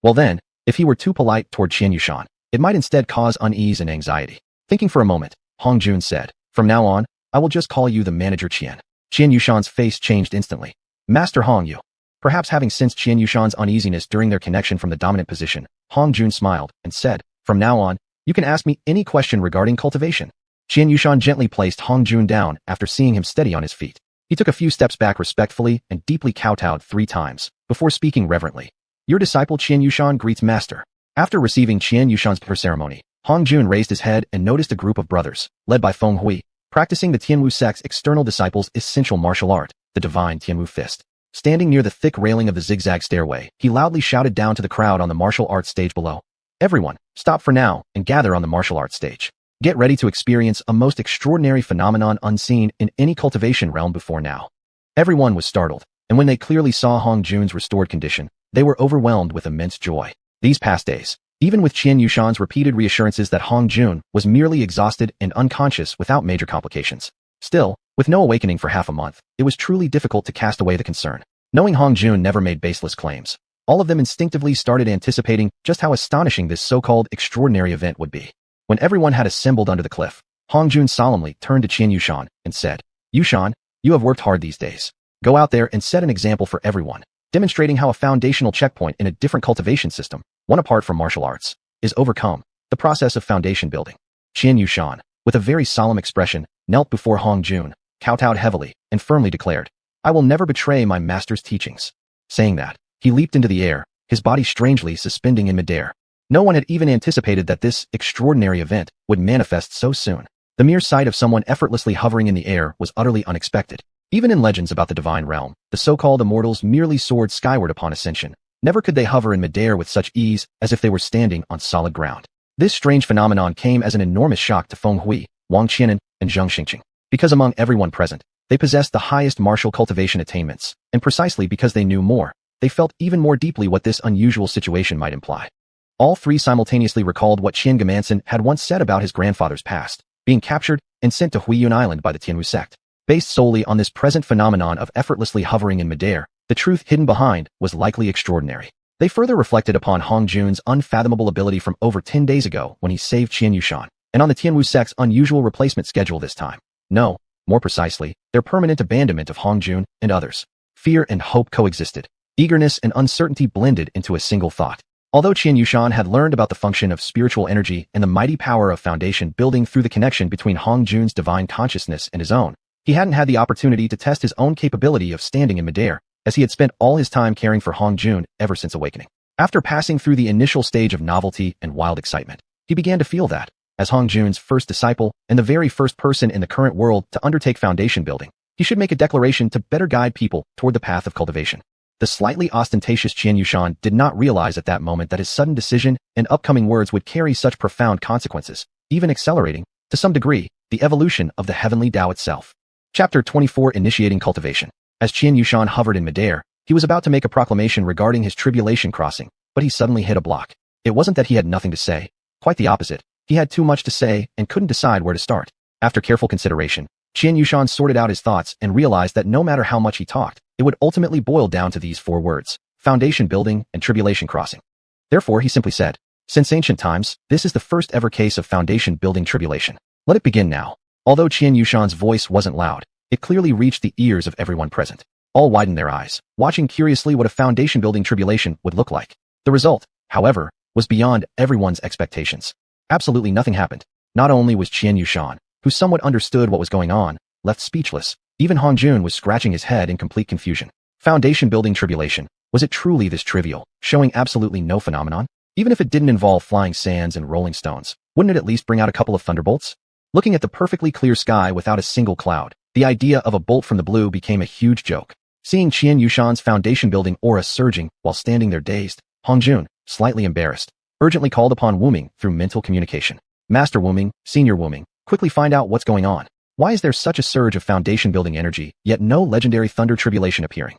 Well then, if he were too polite toward xiuxian, it might instead cause unease and anxiety. Thinking for a moment, Hong Jun said, "From now on, I will just call you the manager Qian." Xiuxian's face changed instantly. "Master Hong Yu." Perhaps having sensed Xiuxian's uneasiness during their connection from the dominant position, Hong Jun smiled and said, "From now on, you can ask me any question regarding cultivation." Xiuxian gently placed Hong Jun down after seeing him steady on his feet. He took a few steps back respectfully and deeply kowtowed 3 times, before speaking reverently. "Your disciple Xiuxian greets master." After receiving Xiuxian's prayer ceremony, Hong Jun raised his head and noticed a group of brothers, led by Feng Hui, practicing the Tianwu sect's external disciples' essential martial art, the divine Tianwu fist. Standing near the thick railing of the zigzag stairway, he loudly shouted down to the crowd on the martial arts stage below. "Everyone, stop for now and gather on the martial arts stage. Get ready to experience a most extraordinary phenomenon unseen in any cultivation realm before now." Everyone was startled, and when they clearly saw Hong Jun's restored condition, they were overwhelmed with immense joy. These past days, even with Xiuxian's repeated reassurances that Hong Jun was merely exhausted and unconscious without major complications. Still, with no awakening for half a month, it was truly difficult to cast away the concern. Knowing Hong Jun never made baseless claims, all of them instinctively started anticipating just how astonishing this so-called extraordinary event would be. When everyone had assembled under the cliff, Hong Jun solemnly turned to Xiuxian and said, "Yushan, you have worked hard these days. Go out there and set an example for everyone, demonstrating how a foundational checkpoint in a different cultivation system, one apart from martial arts, is overcome, the process of foundation building." Xiuxian, with a very solemn expression, knelt before Hong Jun, kowtowed heavily, and firmly declared, "I will never betray my master's teachings." Saying that, he leaped into the air, his body strangely suspending in midair. No one had even anticipated that this extraordinary event would manifest so soon. The mere sight of someone effortlessly hovering in the air was utterly unexpected. Even in legends about the divine realm, the so-called immortals merely soared skyward upon ascension. Never could they hover in midair with such ease as if they were standing on solid ground. This strange phenomenon came as an enormous shock to Feng Hui, Wang Qianan, and Zheng Xingqing, because among everyone present, they possessed the highest martial cultivation attainments, and precisely because they knew more, they felt even more deeply what this unusual situation might imply. All 3 simultaneously recalled what Qian Gamanson had once said about his grandfather's past, being captured and sent to Huiyun Island by the Tianwu sect. Based solely on this present phenomenon of effortlessly hovering in midair, the truth hidden behind was likely extraordinary. They further reflected upon Hong Jun's unfathomable ability from over 10 days ago when he saved Xiuxian, and on the Tianwu sect's unusual replacement schedule this time. No, more precisely, their permanent abandonment of Hong Jun and others. Fear and hope coexisted. Eagerness and uncertainty blended into a single thought. Although Xiuxian had learned about the function of spiritual energy and the mighty power of foundation building through the connection between Hong Jun's divine consciousness and his own, he hadn't had the opportunity to test his own capability of standing in midair, as he had spent all his time caring for Hong Jun ever since awakening. After passing through the initial stage of novelty and wild excitement, he began to feel that, as Hong Jun's first disciple and the very first person in the current world to undertake foundation building, he should make a declaration to better guide people toward the path of cultivation. The slightly ostentatious Xiuxian did not realize at that moment that his sudden decision and upcoming words would carry such profound consequences, even accelerating, to some degree, the evolution of the heavenly Tao itself. Chapter 24 Initiating Cultivation. As Xiuxian hovered in midair, he was about to make a proclamation regarding his tribulation crossing, but he suddenly hit a block. It wasn't that he had nothing to say. Quite the opposite. He had too much to say and couldn't decide where to start. After careful consideration, Xiuxian sorted out his thoughts and realized that no matter how much he talked, it would ultimately boil down to these 4 words: foundation building and tribulation crossing. Therefore, he simply said, "Since ancient times, this is the first ever case of foundation building tribulation. Let it begin now." Although Xiuxian's voice wasn't loud, it clearly reached the ears of everyone present. All widened their eyes, watching curiously what a foundation building tribulation would look like. The result, however, was beyond everyone's expectations. Absolutely nothing happened. Not only was Xiuxian, who somewhat understood what was going on, left speechless, even Hong Jun was scratching his head in complete confusion. Foundation building tribulation, was it truly this trivial, showing absolutely no phenomenon? Even if it didn't involve flying sands and rolling stones, wouldn't it at least bring out a couple of thunderbolts? Looking at the perfectly clear sky without a single cloud, the idea of a bolt from the blue became a huge joke. Seeing Xiuxian's foundation building aura surging while standing there dazed, Hong Jun, slightly embarrassed, urgently called upon Wuming through mental communication. Master Wuming, Senior Wuming, quickly find out what's going on. Why is there such a surge of foundation-building energy, yet no legendary thunder tribulation appearing?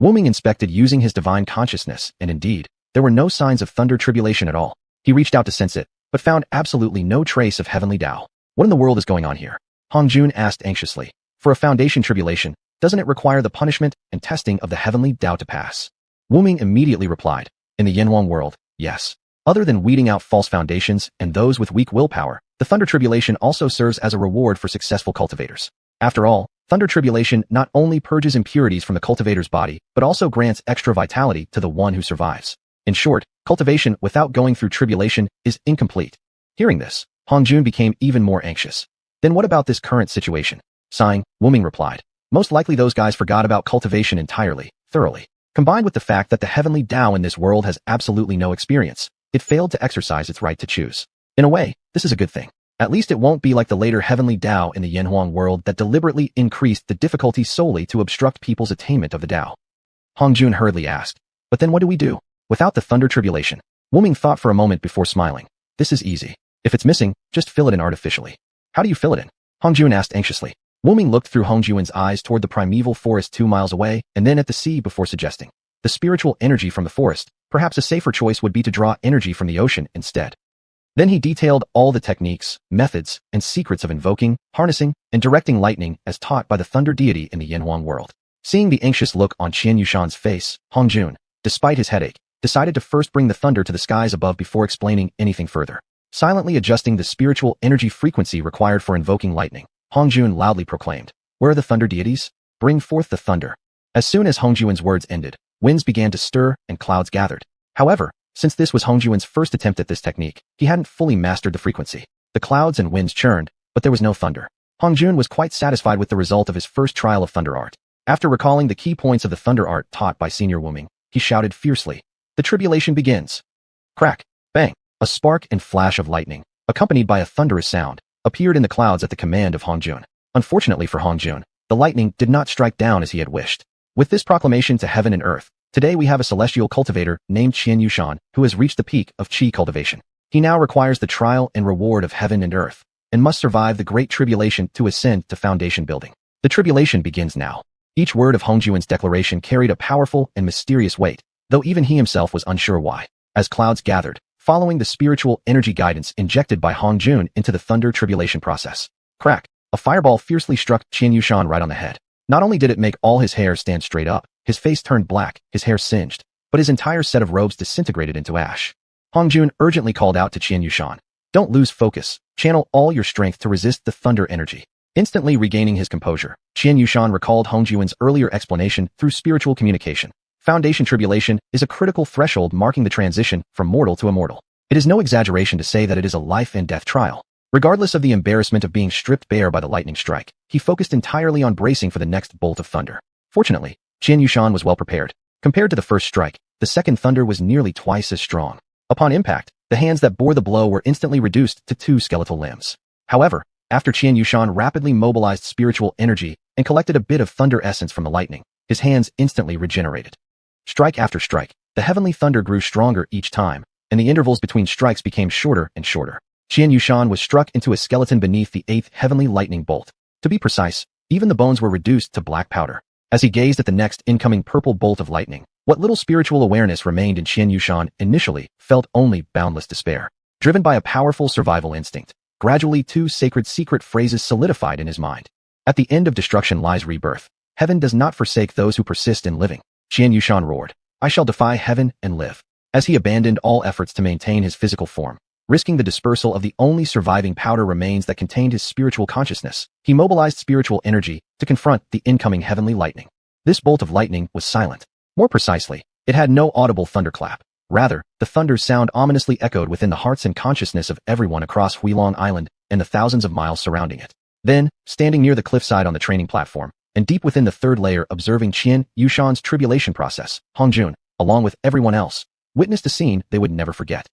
Wuming inspected using his divine consciousness, and indeed, there were no signs of thunder tribulation at all. He reached out to sense it, but found absolutely no trace of heavenly Tao. What in the world is going on here? Hongjun asked anxiously. For a foundation tribulation, doesn't it require the punishment and testing of the heavenly Tao to pass? Wuming immediately replied, in the Yanhuang world, yes. Other than weeding out false foundations and those with weak willpower, the thunder tribulation also serves as a reward for successful cultivators. After all, thunder tribulation not only purges impurities from the cultivator's body, but also grants extra vitality to the one who survives. In short, cultivation without going through tribulation is incomplete. Hearing this, Hongjun became even more anxious. Then what about this current situation? Sighing, Wuming replied, most likely those guys forgot about cultivation entirely, thoroughly. Combined with the fact that the heavenly Tao in this world has absolutely no experience, it failed to exercise its right to choose. In a way, this is a good thing. At least it won't be like the later heavenly Tao in the Yanhuang world that deliberately increased the difficulty solely to obstruct people's attainment of the Tao. Hongjun hurriedly asked, but then what do we do? Without the thunder tribulation? Wuming thought for a moment before smiling. This is easy. If it's missing, just fill it in artificially. How do you fill it in? Hongjun asked anxiously. Wuming looked through Hongjun's eyes toward the primeval forest 2 miles away and then at the sea before suggesting. The spiritual energy from the forest, perhaps a safer choice would be to draw energy from the ocean instead. Then he detailed all the techniques, methods, and secrets of invoking, harnessing, and directing lightning as taught by the thunder deity in the Yanhuang world. Seeing the anxious look on xiuxian's face, Hongjun, despite his headache, decided to first bring the thunder to the skies above before explaining anything further. Silently adjusting the spiritual energy frequency required for invoking lightning, Hongjun loudly proclaimed, where are the thunder deities? Bring forth the thunder. As soon as Hongjun's words ended, winds began to stir and clouds gathered. However, since this was Hongjun's first attempt at this technique, he hadn't fully mastered the frequency. The clouds and winds churned, but there was no thunder. Hongjun was quite satisfied with the result of his first trial of thunder art. After recalling the key points of the thunder art taught by Senior Wuming, he shouted fiercely, the tribulation begins. Crack, bang, a spark and flash of lightning, accompanied by a thunderous sound, appeared in the clouds at the command of Hongjun. Unfortunately for Hongjun, the lightning did not strike down as he had wished. With this proclamation to heaven and earth, today we have a celestial cultivator named xiuxian who has reached the peak of qi cultivation. He now requires the trial and reward of heaven and earth, and must survive the great tribulation to ascend to foundation building. The tribulation begins now. Each word of Hongjun's declaration carried a powerful and mysterious weight, though even he himself was unsure why. As clouds gathered, following the spiritual energy guidance injected by Hongjun into the thunder tribulation process. Crack! A fireball fiercely struck xiuxian right on the head. Not only did it make all his hair stand straight up, his face turned black, his hair singed, but his entire set of robes disintegrated into ash. Hongjun urgently called out to xiuxian, don't lose focus, channel all your strength to resist the thunder energy. Instantly regaining his composure, xiuxian recalled Hongjun's earlier explanation through spiritual communication. Foundation tribulation is a critical threshold marking the transition from mortal to immortal. It is no exaggeration to say that it is a life and death trial. Regardless of the embarrassment of being stripped bare by the lightning strike, he focused entirely on bracing for the next bolt of thunder. Fortunately, xiuxian was well prepared. Compared to the first strike, the second thunder was nearly twice as strong. Upon impact, the hands that bore the blow were instantly reduced to 2 skeletal limbs. However, after xiuxian rapidly mobilized spiritual energy and collected a bit of thunder essence from the lightning, his hands instantly regenerated. Strike after strike, the heavenly thunder grew stronger each time, and the intervals between strikes became shorter and shorter. Xiuxian was struck into a skeleton beneath the 8th heavenly lightning bolt. To be precise, even the bones were reduced to black powder. As he gazed at the next incoming purple bolt of lightning, what little spiritual awareness remained in xiuxian initially felt only boundless despair. Driven by a powerful survival instinct, gradually 2 sacred secret phrases solidified in his mind. At the end of destruction lies rebirth. Heaven does not forsake those who persist in living. Xiuxian roared, I shall defy heaven and live. As he abandoned all efforts to maintain his physical form, risking the dispersal of the only surviving powder remains that contained his spiritual consciousness, he mobilized spiritual energy to confront the incoming heavenly lightning. This bolt of lightning was silent. More precisely, it had no audible thunderclap. Rather, the thunder's sound ominously echoed within the hearts and consciousness of everyone across Huilong Island and the thousands of miles surrounding it. Then, standing near the cliffside on the training platform, and deep within the 3rd layer observing xiuxian's tribulation process, Hongjun, along with everyone else, witnessed a scene they would never forget.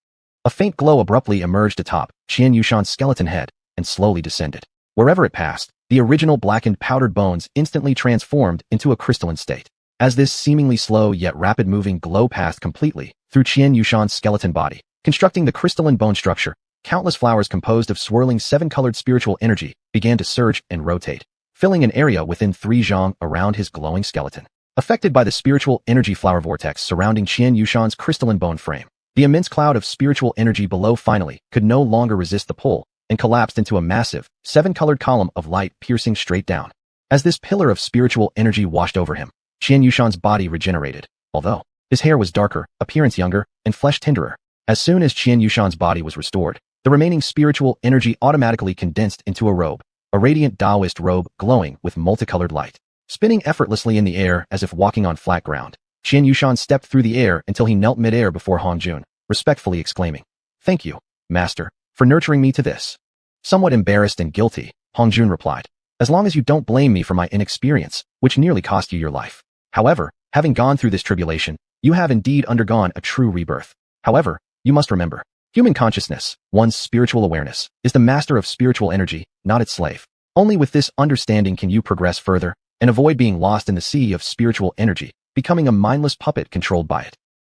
A faint glow abruptly emerged atop xiuxian's skeleton head and slowly descended. Wherever it passed, the original blackened powdered bones instantly transformed into a crystalline state. As this seemingly slow yet rapid-moving glow passed completely through xiuxian's skeleton body, Constructing the crystalline bone structure, countless flowers composed of swirling seven-colored spiritual energy began to surge and rotate, filling an area within 3 zhang around his glowing skeleton. Affected by the spiritual energy flower vortex surrounding xiuxian's crystalline bone frame, the immense cloud of spiritual energy below finally could no longer resist the pull and collapsed into a massive, 7-colored column of light piercing straight down. As this pillar of spiritual energy washed over him, xiuxian's body regenerated, although his hair was darker, appearance younger, and flesh tenderer. As soon as xiuxian's body was restored, the remaining spiritual energy automatically condensed into a robe, a radiant Taoist robe glowing with multicolored light. Spinning effortlessly in the air as if walking on flat ground, xiuxian stepped through the air until he knelt midair before Hongjun, respectfully exclaiming, "Thank you, Master, for nurturing me to this." Somewhat embarrassed and guilty, Hongjun replied, "As long as you don't blame me for my inexperience, which nearly cost you your life. However, having gone through this tribulation, you have indeed undergone a true rebirth. However, you must remember, human consciousness, one's spiritual awareness, is the master of spiritual energy, not its slave. Only with this understanding can you progress further and avoid being lost in the sea of spiritual energy, becoming a mindless puppet controlled by it.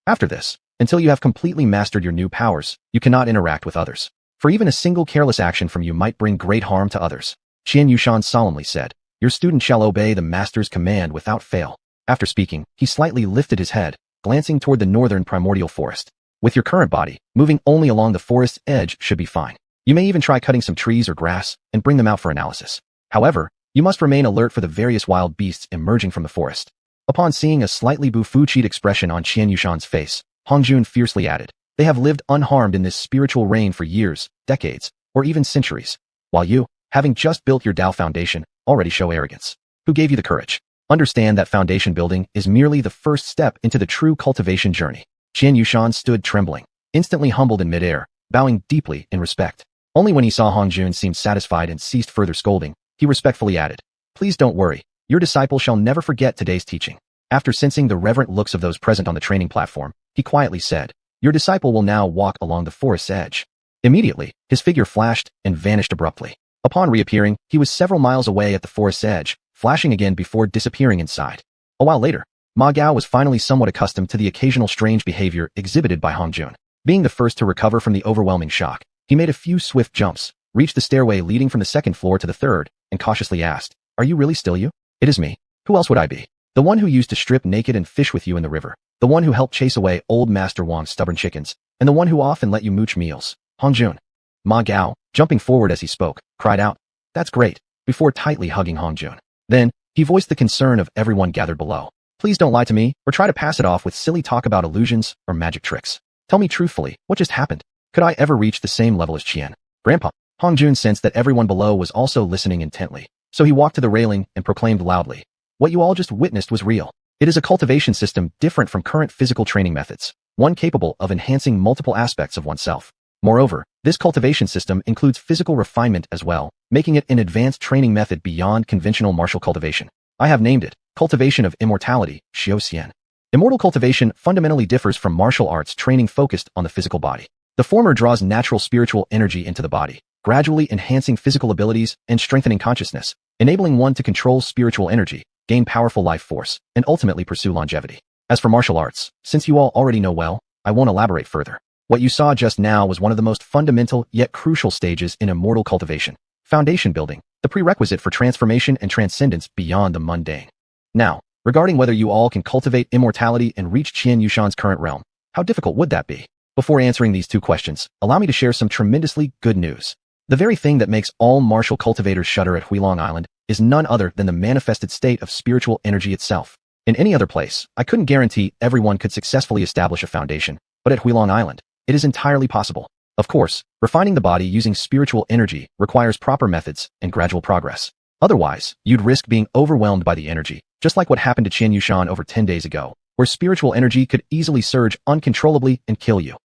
After this, until you have completely mastered your new powers, you cannot interact with others. For even a single careless action from you might bring great harm to others." xiuxian solemnly said, "Your student shall obey the master's command without fail." After speaking, he slightly lifted his head, glancing toward the northern primordial forest. "With your current body, moving only along the forest's edge should be fine. You may even try cutting some trees or grass and bring them out for analysis. However, you must remain alert for the various wild beasts emerging from the forest." Upon seeing a slightly befuddled expression on xiuxian's face, Hongjun fiercely added, "They have lived unharmed in this spiritual reign for years, decades, or even centuries, while you, having just built your Tao foundation, already show arrogance. Who gave you the courage? Understand that foundation building is merely the first step into the true cultivation journey." xiuxian stood trembling, instantly humbled in midair, bowing deeply in respect. Only when he saw Hongjun seemed satisfied and ceased further scolding, he respectfully added, "Please don't worry, your disciple shall never forget today's teaching." After sensing the reverent looks of those present on the training platform, he quietly said, "Your disciple will now walk along the forest's edge." Immediately, his figure flashed and vanished abruptly. Upon reappearing, he was several miles away at the forest's edge, flashing again before disappearing inside. A while later, Ma Gao was finally somewhat accustomed to the occasional strange behavior exhibited by Hongjun. Being the first to recover from the overwhelming shock, he made a few swift jumps, reached the stairway leading from the second floor to the third, and cautiously asked, "Are you really still you?" "It is me. Who else would I be? The one who used to strip naked and fish with you in the river, the one who helped chase away old Master Wang's stubborn chickens, and the one who often let you mooch meals." Hongjun. Ma Gao, jumping forward as he spoke, cried out, "That's great," before tightly hugging Hongjun. Then, he voiced the concern of everyone gathered below. "Please don't lie to me, or try to pass it off with silly talk about illusions or magic tricks. Tell me truthfully, what just happened? Could I ever reach the same level as Qian?" "Grandpa." Hongjun sensed that everyone below was also listening intently, so he walked to the railing and proclaimed loudly, "What you all just witnessed was real. It is a cultivation system different from current physical training methods, one capable of enhancing multiple aspects of oneself. Moreover, this cultivation system includes physical refinement as well, making it an advanced training method beyond conventional martial cultivation. I have named it Cultivation of Immortality, xiuxian. Immortal cultivation fundamentally differs from martial arts training focused on the physical body. The former draws natural spiritual energy into the body, gradually enhancing physical abilities and strengthening consciousness, enabling one to control spiritual energy, gain powerful life force, and ultimately pursue longevity. As for martial arts, since you all already know well, I won't elaborate further. What you saw just now was one of the most fundamental yet crucial stages in immortal cultivation. Foundation building, the prerequisite for transformation and transcendence beyond the mundane. Now, regarding whether you all can cultivate immortality and reach xiuxian's current realm, how difficult would that be? Before answering these two questions, allow me to share some tremendously good news. The very thing that makes all martial cultivators shudder at Huilong Island is none other than the manifested state of spiritual energy itself. In any other place, I couldn't guarantee everyone could successfully establish a foundation, but at Huilong Island, it is entirely possible. Of course, refining the body using spiritual energy requires proper methods and gradual progress. Otherwise, you'd risk being overwhelmed by the energy, just like what happened to xiuxian over 10 days ago, where spiritual energy could easily surge uncontrollably and kill you.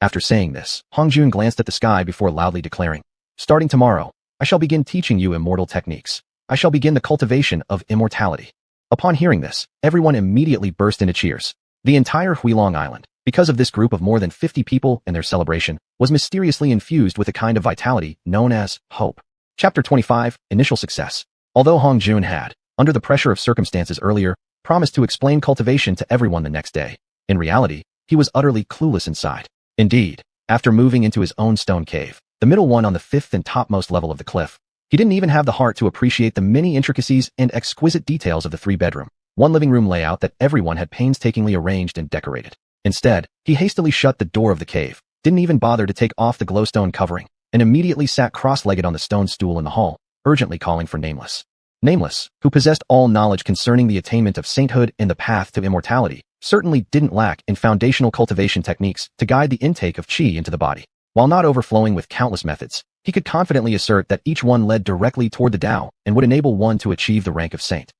After saying this, Hongjun glanced at the sky before loudly declaring, "Starting tomorrow, I shall begin teaching you immortal techniques. I shall begin the cultivation of immortality." Upon hearing this, everyone immediately burst into cheers. The entire Huilong Island, because of this group of more than 50 people and their celebration, was mysteriously infused with a kind of vitality known as hope. Chapter 25, Initial Success. Although Hongjun had, under the pressure of circumstances earlier, promised to explain cultivation to everyone the next day, in reality, he was utterly clueless inside. Indeed, After moving into his own stone cave, the middle one on the fifth and topmost level of the cliff, he didn't even have the heart to appreciate the many intricacies and exquisite details of the three-bedroom, one living room layout that everyone had painstakingly arranged and decorated. Instead, he hastily shut the door of the cave, didn't even bother to take off the glowstone covering, and immediately sat cross-legged on the stone stool in the hall, urgently calling for Nameless. Nameless, who possessed all knowledge concerning the attainment of sainthood and the path to immortality, certainly didn't lack in foundational cultivation techniques to guide the intake of qi into the body. While not overflowing with countless methods, he could confidently assert that each one led directly toward the Tao and would enable one to achieve the rank of saint.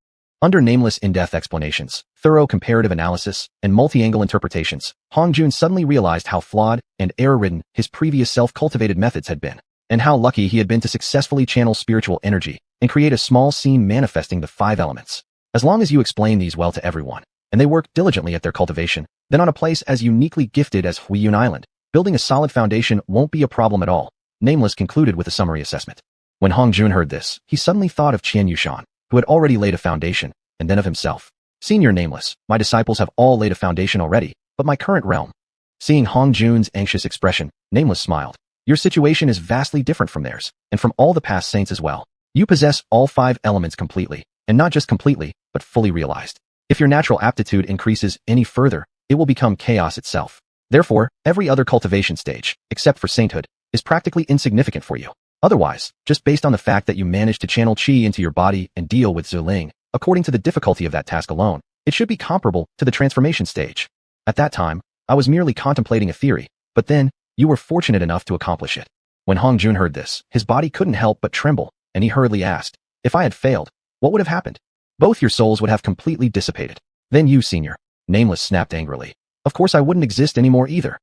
Under Nameless in-depth explanations, thorough comparative analysis, and multi-angle interpretations, Hongjun suddenly realized how flawed and error-ridden his previous self-cultivated methods had been, and how lucky he had been to successfully channel spiritual energy and create a small scene manifesting the 5 elements. As long as you explain these well to everyone, and they work diligently at their cultivation, then on a place as uniquely gifted as Huiyun Island, building a solid foundation won't be a problem at all, Nameless concluded with a summary assessment. When Hongjun heard this, he suddenly thought of xiuxian, who had already laid a foundation, and then of himself. Senior Nameless, my disciples have all laid a foundation already, but my current realm. Seeing Hongjun's anxious expression, Nameless smiled. Your situation is vastly different from theirs, and from all the past saints as well. You possess all 5 elements completely, and not just completely, but fully realized. If your natural aptitude increases any further, it will become chaos itself. Therefore, every other cultivation stage, except for sainthood, is practically insignificant for you. Otherwise, just based on the fact that you managed to channel qi into your body and deal with Zuling, according to the difficulty of that task alone, it should be comparable to the transformation stage. At that time, I was merely contemplating a theory, but then, you were fortunate enough to accomplish it. When Hongjun heard this, his body couldn't help but tremble, and he hurriedly asked, if I had failed, what would have happened? Both your souls would have completely dissipated. Then you, Senior. Nameless snapped angrily. Of course I wouldn't exist anymore either.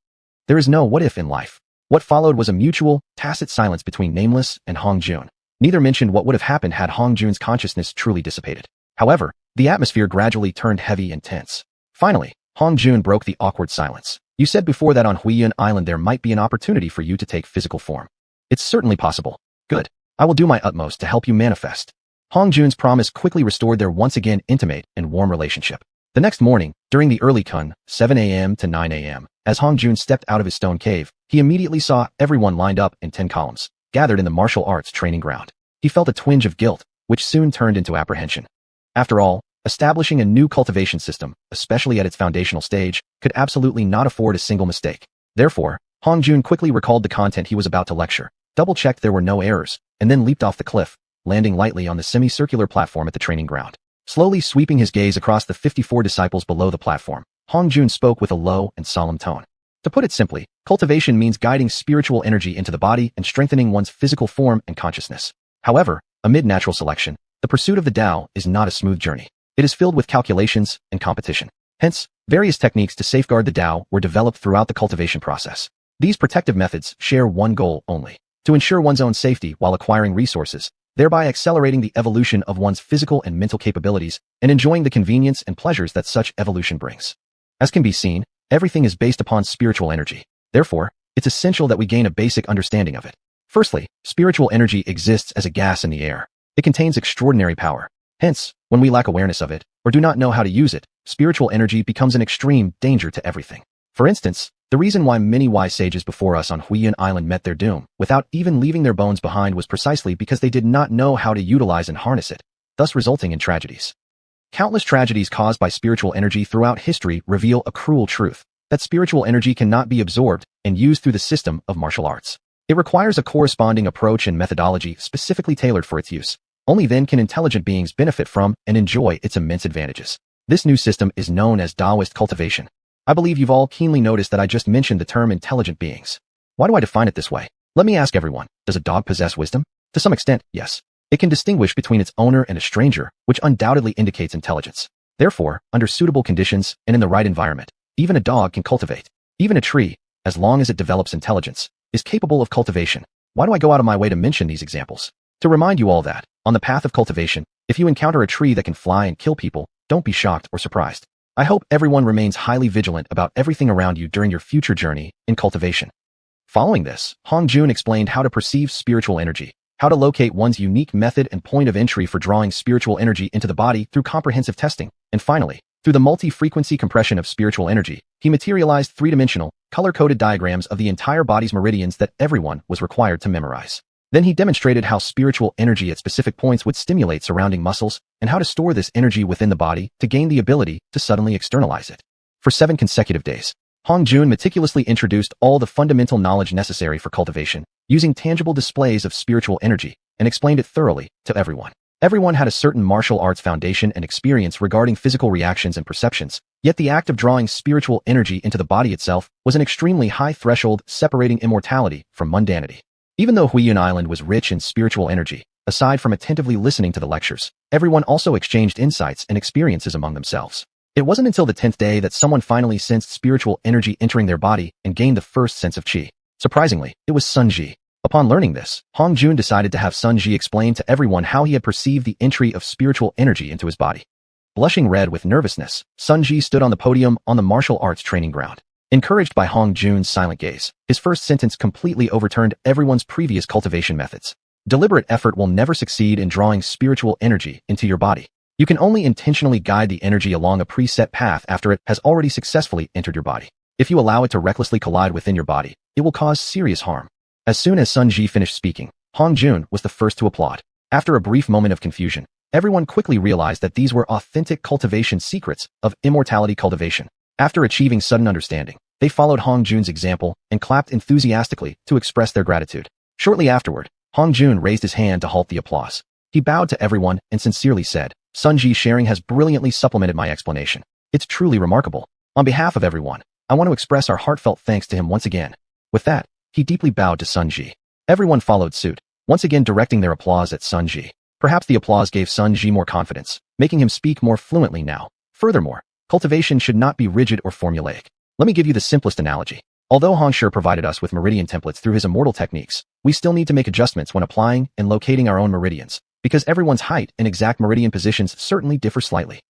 There is no what if in life. What followed was a mutual, tacit silence between Nameless and Hongjun. Neither mentioned what would have happened had Hongjun's consciousness truly dissipated. However, the atmosphere gradually turned heavy and tense. Finally, Hongjun broke the awkward silence. You said before that on Huiyun Island there might be an opportunity for you to take physical form. It's certainly possible. Good. I will do my utmost to help you manifest. Hongjun's promise quickly restored their once again intimate and warm relationship. The next morning, during the early kun, 7 a.m. to 9 a.m., as Hongjun stepped out of his stone cave, he immediately saw everyone lined up in 10 columns, gathered in the martial arts training ground. He felt a twinge of guilt, which soon turned into apprehension. After all, establishing a new cultivation system, especially at its foundational stage, could absolutely not afford a single mistake. Therefore, Hongjun quickly recalled the content he was about to lecture, double-checked there were no errors, and then leaped off the cliff, landing lightly on the semicircular platform at the training ground. Slowly sweeping his gaze across the 54 disciples below the platform, Hongjun spoke with a low and solemn tone. To put it simply, cultivation means guiding spiritual energy into the body and strengthening one's physical form and consciousness. However, amid natural selection, the pursuit of the Tao is not a smooth journey. It is filled with calculations and competition. Hence, various techniques to safeguard the Tao were developed throughout the cultivation process. These protective methods share one goal only: to ensure one's own safety while acquiring resources, thereby accelerating the evolution of one's physical and mental capabilities and enjoying the convenience and pleasures that such evolution brings. As can be seen, everything is based upon spiritual energy. Therefore, it's essential that we gain a basic understanding of it. Firstly, spiritual energy exists as a gas in the air. It contains extraordinary power. Hence, when we lack awareness of it, or do not know how to use it, spiritual energy becomes an extreme danger to everything. For instance, the reason why many wise sages before us on Huiyun Island met their doom without even leaving their bones behind was precisely because they did not know how to utilize and harness it, thus resulting in tragedies. Countless tragedies caused by spiritual energy throughout history reveal a cruel truth, that spiritual energy cannot be absorbed and used through the system of martial arts. It requires a corresponding approach and methodology specifically tailored for its use. Only then can intelligent beings benefit from and enjoy its immense advantages. This new system is known as Taoist cultivation. I believe you've all keenly noticed that I just mentioned the term intelligent beings. Why do I define it this way? Let me ask everyone, does a dog possess wisdom? To some extent, yes. It can distinguish between its owner and a stranger, which undoubtedly indicates intelligence. Therefore, under suitable conditions and in the right environment, even a dog can cultivate. Even a tree, as long as it develops intelligence, is capable of cultivation. Why do I go out of my way to mention these examples? To remind you all that, on the path of cultivation, if you encounter a tree that can fly and kill people, don't be shocked or surprised. I hope everyone remains highly vigilant about everything around you during your future journey in cultivation. Following this, Hongjun explained how to perceive spiritual energy, how to locate one's unique method and point of entry for drawing spiritual energy into the body through comprehensive testing, and finally, Through the multi-frequency compression of spiritual energy, he materialized three-dimensional, color-coded diagrams of the entire body's meridians that everyone was required to memorize. Then he demonstrated how spiritual energy at specific points would stimulate surrounding muscles and how to store this energy within the body to gain the ability to suddenly externalize it. For 7 consecutive days, Hongjun meticulously introduced all the fundamental knowledge necessary for cultivation, using tangible displays of spiritual energy, and explained it thoroughly to everyone. Everyone had a certain martial arts foundation and experience regarding physical reactions and perceptions, yet the act of drawing spiritual energy into the body itself was an extremely high threshold separating immortality from mundanity. Even though Huiyuan Island was rich in spiritual energy, aside from attentively listening to the lectures, everyone also exchanged insights and experiences among themselves. It wasn't until the 10th day that someone finally sensed spiritual energy entering their body and gained the first sense of qi. Surprisingly, it was Sun Ji. Upon learning this, Hongjun decided to have Sun Ji explain to everyone how he had perceived the entry of spiritual energy into his body. Blushing red with nervousness, Sun Ji stood on the podium on the martial arts training ground. Encouraged by Hongjun's silent gaze, his first sentence completely overturned everyone's previous cultivation methods. Deliberate effort will never succeed in drawing spiritual energy into your body. You can only intentionally guide the energy along a preset path after it has already successfully entered your body. If you allow it to recklessly collide within your body, it will cause serious harm. As soon as Sun Ji finished speaking, Hongjun was the first to applaud. After a brief moment of confusion, everyone quickly realized that these were authentic cultivation secrets of immortality cultivation. After achieving sudden understanding, they followed Hongjun's example and clapped enthusiastically to express their gratitude. Shortly afterward, Hongjun raised his hand to halt the applause. He bowed to everyone and sincerely said, "Sun Ji's sharing has brilliantly supplemented my explanation. It's truly remarkable. On behalf of everyone, I want to express our heartfelt thanks to him once again." With that, he deeply bowed to Sun Ji. Everyone followed suit, once again directing their applause at Sun Ji. Perhaps the applause gave Sun Ji more confidence, making him speak more fluently now. Furthermore, cultivation should not be rigid or formulaic. Let me give you the simplest analogy. Although Hongshi provided us with meridian templates through his immortal techniques, we still need to make adjustments when applying and locating our own meridians, because everyone's height and exact meridian positions certainly differ slightly.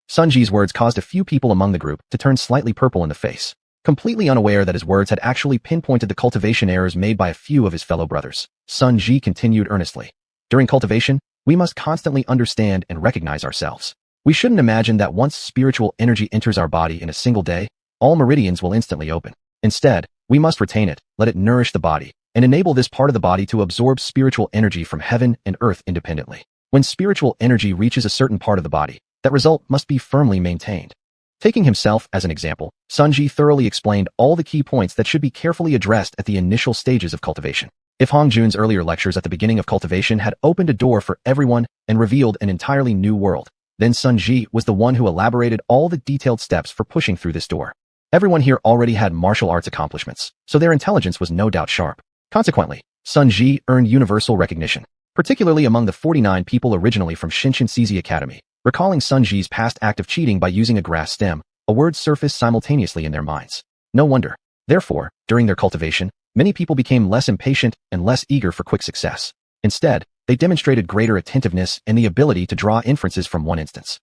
Sun Ji's words caused a few people among the group to turn slightly purple in the face, completely unaware that his words had actually pinpointed the cultivation errors made by a few of his fellow brothers. Sun Ji continued earnestly. During cultivation, we must constantly understand and recognize ourselves. We shouldn't imagine that once spiritual energy enters our body in a single day, all meridians will instantly open. Instead, we must retain it, let it nourish the body, and enable this part of the body to absorb spiritual energy from heaven and earth independently. When spiritual energy reaches a certain part of the body, that result must be firmly maintained. Taking himself as an example, Sun Ji thoroughly explained all the key points that should be carefully addressed at the initial stages of cultivation. If Hongjun's earlier lectures at the beginning of cultivation had opened a door for everyone and revealed an entirely new world, then Sun Ji was the one who elaborated all the detailed steps for pushing through this door. Everyone here already had martial arts accomplishments, so their intelligence was no doubt sharp. Consequently, Sun Ji earned universal recognition, particularly among the 49 people originally from Xianxia Academy. Recalling Sun Ji's past act of cheating by using a grass stem, a word surfaced simultaneously in their minds. No wonder. Therefore, during their cultivation, many people became less impatient and less eager for quick success. Instead, they demonstrated greater attentiveness and the ability to draw inferences from one instance.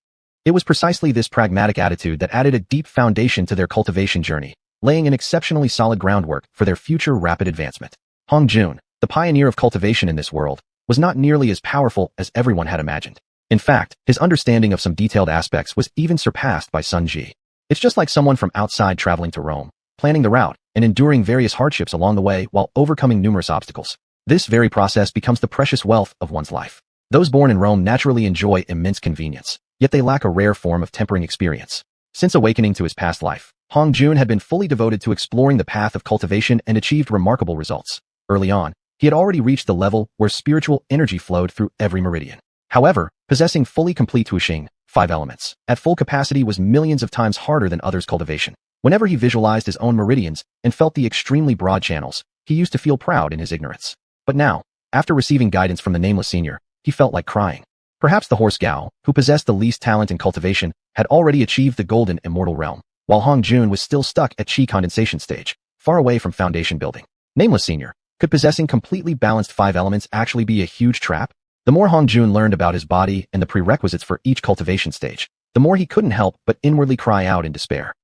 It was precisely this pragmatic attitude that added a deep foundation to their cultivation journey, laying an exceptionally solid groundwork for their future rapid advancement. Hongjun, the pioneer of cultivation in this world, was not nearly as powerful as everyone had imagined. In fact, his understanding of some detailed aspects was even surpassed by Sun Ji. It's just like someone from outside traveling to Rome, planning the route, and enduring various hardships along the way while overcoming numerous obstacles. This very process becomes the precious wealth of one's life. Those born in Rome naturally enjoy immense convenience, yet they lack a rare form of tempering experience. Since awakening to his past life, Hongjun had been fully devoted to exploring the path of cultivation and achieved remarkable results. Early on, he had already reached the level where spiritual energy flowed through every meridian. However, possessing fully complete xiuxian, 5 elements, at full capacity was millions of times harder than others' cultivation. Whenever he visualized his own meridians and felt the extremely broad channels, he used to feel proud in his ignorance. But now, after receiving guidance from the nameless senior, he felt like crying. Perhaps the horse Gao, who possessed the least talent in cultivation, had already achieved the golden immortal realm, while Hongjun was still stuck at qi condensation stage, far away from foundation building. Nameless senior, could possessing completely balanced 5 elements actually be a huge trap? The more Hongjun learned about his body and the prerequisites for each cultivation stage, the more he couldn't help but inwardly cry out in despair.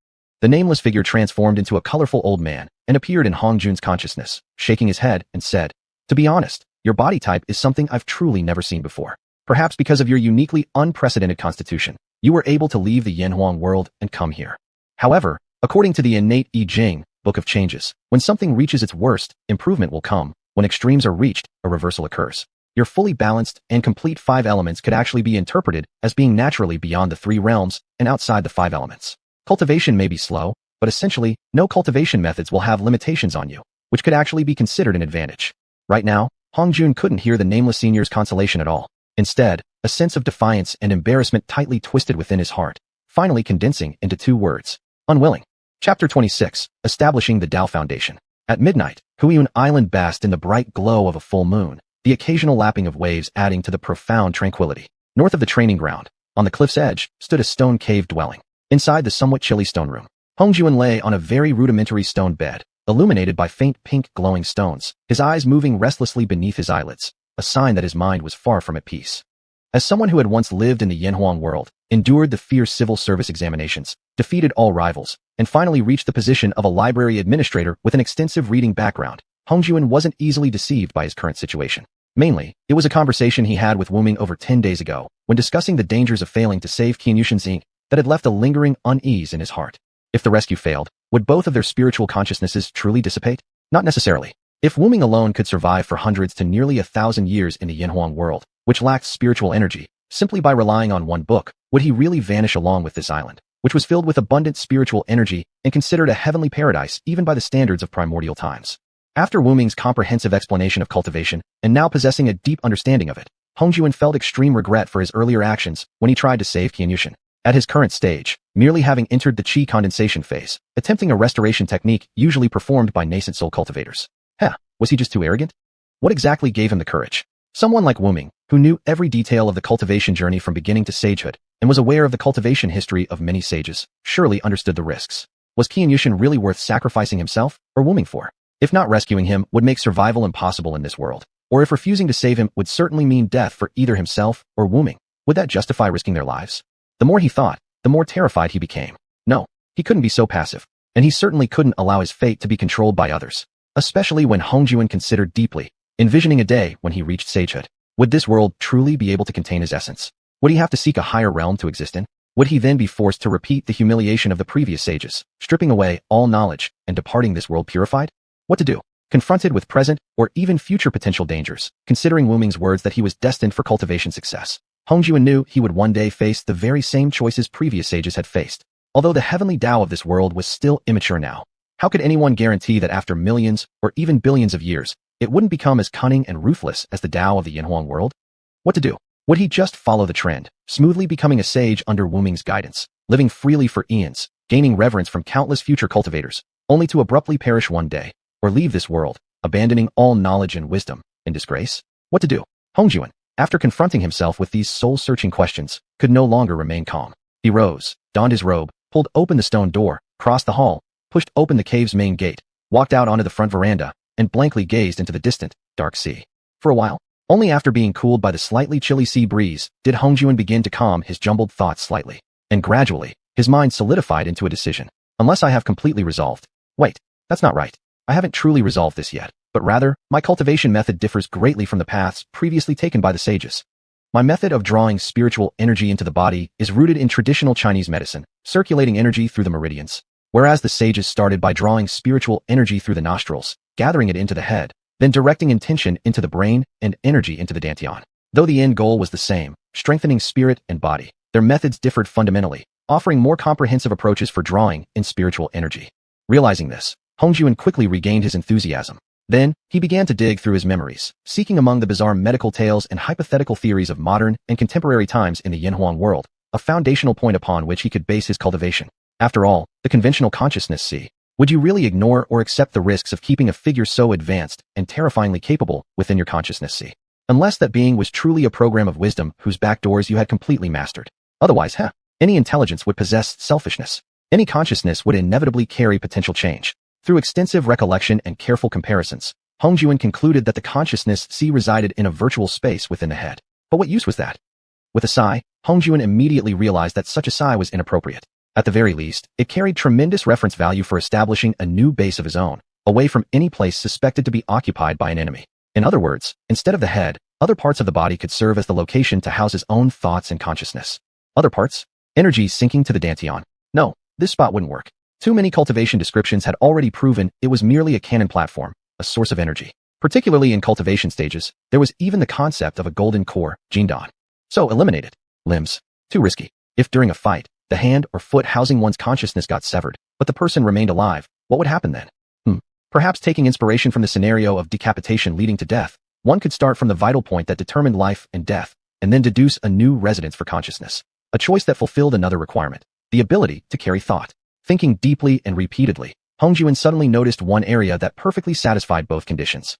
The nameless figure transformed into a colorful old man and appeared in Hongjun's consciousness, shaking his head and said, "To be honest, your body type is something I've truly never seen before. Perhaps because of your uniquely unprecedented constitution, you were able to leave the Yanhuang world and come here. However, according to the innate I Ching, Book of Changes, when something reaches its worst, improvement will come. When extremes are reached, a reversal occurs. Your fully balanced and complete 5 elements could actually be interpreted as being naturally beyond the 3 realms and outside the 5 elements. Cultivation may be slow, but essentially, no cultivation methods will have limitations on you, which could actually be considered an advantage. Right now, Hongjun couldn't hear the nameless senior's consolation at all. Instead, a sense of defiance and embarrassment tightly twisted within his heart, finally condensing into 2 words. Unwilling. Chapter 26, Establishing the Tao Foundation. At midnight, Huiyun Island basked in the bright glow of a full moon, the occasional lapping of waves adding to the profound tranquility. North of the training ground, on the cliff's edge, stood a stone cave dwelling. Inside the somewhat chilly stone room, Hongjun lay on a very rudimentary stone bed, illuminated by faint pink glowing stones, his eyes moving restlessly beneath his eyelids, a sign that his mind was far from at peace. As someone who had once lived in the Yanhuang world, endured the fierce civil service examinations, defeated all rivals, and finally reached the position of a library administrator with an extensive reading background, Hongjun wasn't easily deceived by his current situation. Mainly, it was a conversation he had with Wuming over 10 days ago, when discussing the dangers of failing to save xiuxian's ink, that had left a lingering unease in his heart. If the rescue failed, would both of their spiritual consciousnesses truly dissipate? Not necessarily. If Wuming alone could survive for hundreds to nearly 1,000 years in the Yanhuang world, which lacked spiritual energy, simply by relying on one book, would he really vanish along with this island, which was filled with abundant spiritual energy and considered a heavenly paradise even by the standards of primordial times? After Wuming's comprehensive explanation of cultivation, and now possessing a deep understanding of it, Hongjun felt extreme regret for his earlier actions when he tried to save xiuxian. At his current stage, merely having entered the qi condensation phase, attempting a restoration technique usually performed by nascent soul cultivators. Was he just too arrogant? What exactly gave him the courage? Someone like Wuming, who knew every detail of the cultivation journey from beginning to sagehood, and was aware of the cultivation history of many sages, surely understood the risks. Was xiuxian really worth sacrificing himself or Wuming for? If not rescuing him would make survival impossible in this world, or if refusing to save him would certainly mean death for either himself or Wuming, would that justify risking their lives? The more he thought, the more terrified he became. No, he couldn't be so passive, and he certainly couldn't allow his fate to be controlled by others, especially when Hongjun considered deeply, envisioning a day when he reached sagehood. Would this world truly be able to contain his essence? Would he have to seek a higher realm to exist in? Would he then be forced to repeat the humiliation of the previous sages, stripping away all knowledge and departing this world purified? What to do? Confronted with present or even future potential dangers, considering Wuming's words that he was destined for cultivation success, Hongjun knew he would one day face the very same choices previous sages had faced. Although the heavenly Tao of this world was still immature now, how could anyone guarantee that after millions or even billions of years, it wouldn't become as cunning and ruthless as the Tao of the Yanhuang world? What to do? Would he just follow the trend, smoothly becoming a sage under Wuming's guidance, living freely for eons, gaining reverence from countless future cultivators, only to abruptly perish one day, or leave this world, abandoning all knowledge and wisdom, in disgrace? What to do? Hongjun, after confronting himself with these soul-searching questions, could no longer remain calm. He rose, donned his robe, pulled open the stone door, crossed the hall, pushed open the cave's main gate, walked out onto the front veranda, and blankly gazed into the distant, dark sea. For a while, only after being cooled by the slightly chilly sea breeze, did Hongjun begin to calm his jumbled thoughts slightly. And gradually, his mind solidified into a decision. Unless I have completely resolved. Wait, that's not right. I haven't truly resolved this yet, but rather, my cultivation method differs greatly from the paths previously taken by the sages. My method of drawing spiritual energy into the body is rooted in traditional Chinese medicine, circulating energy through the meridians. Whereas the sages started by drawing spiritual energy through the nostrils, gathering it into the head, then directing intention into the brain and energy into the dantian. Though the end goal was the same, strengthening spirit and body, their methods differed fundamentally, offering more comprehensive approaches for drawing in spiritual energy. Realizing this, Hongjun quickly regained his enthusiasm. Then, he began to dig through his memories, seeking among the bizarre medical tales and hypothetical theories of modern and contemporary times in the Yanhuang world, a foundational point upon which he could base his cultivation. After all, the conventional consciousness see. Would you really ignore or accept the risks of keeping a figure so advanced and terrifyingly capable within your consciousness see? Unless that being was truly a program of wisdom whose back doors you had completely mastered. Otherwise, any intelligence would possess selfishness. Any consciousness would inevitably carry potential change. Through extensive recollection and careful comparisons, Hongjun concluded that the consciousness see resided in a virtual space within the head. But what use was that? With a sigh, Hongjun immediately realized that such a sigh was inappropriate. At the very least, it carried tremendous reference value for establishing a new base of his own, away from any place suspected to be occupied by an enemy. In other words, instead of the head, other parts of the body could serve as the location to house his own thoughts and consciousness. Other parts? Energy sinking to the dantian. No, this spot wouldn't work. Too many cultivation descriptions had already proven it was merely a cannon platform, a source of energy. Particularly in cultivation stages, there was even the concept of a golden core, jindan. So eliminate it. Limbs. Too risky. If during a fight, the hand or foot housing one's consciousness got severed, but the person remained alive, what would happen then? Perhaps taking inspiration from the scenario of decapitation leading to death, one could start from the vital point that determined life and death, and then deduce a new residence for consciousness. A choice that fulfilled another requirement, the ability to carry thought. Thinking deeply and repeatedly, Hongjuan suddenly noticed one area that perfectly satisfied both conditions.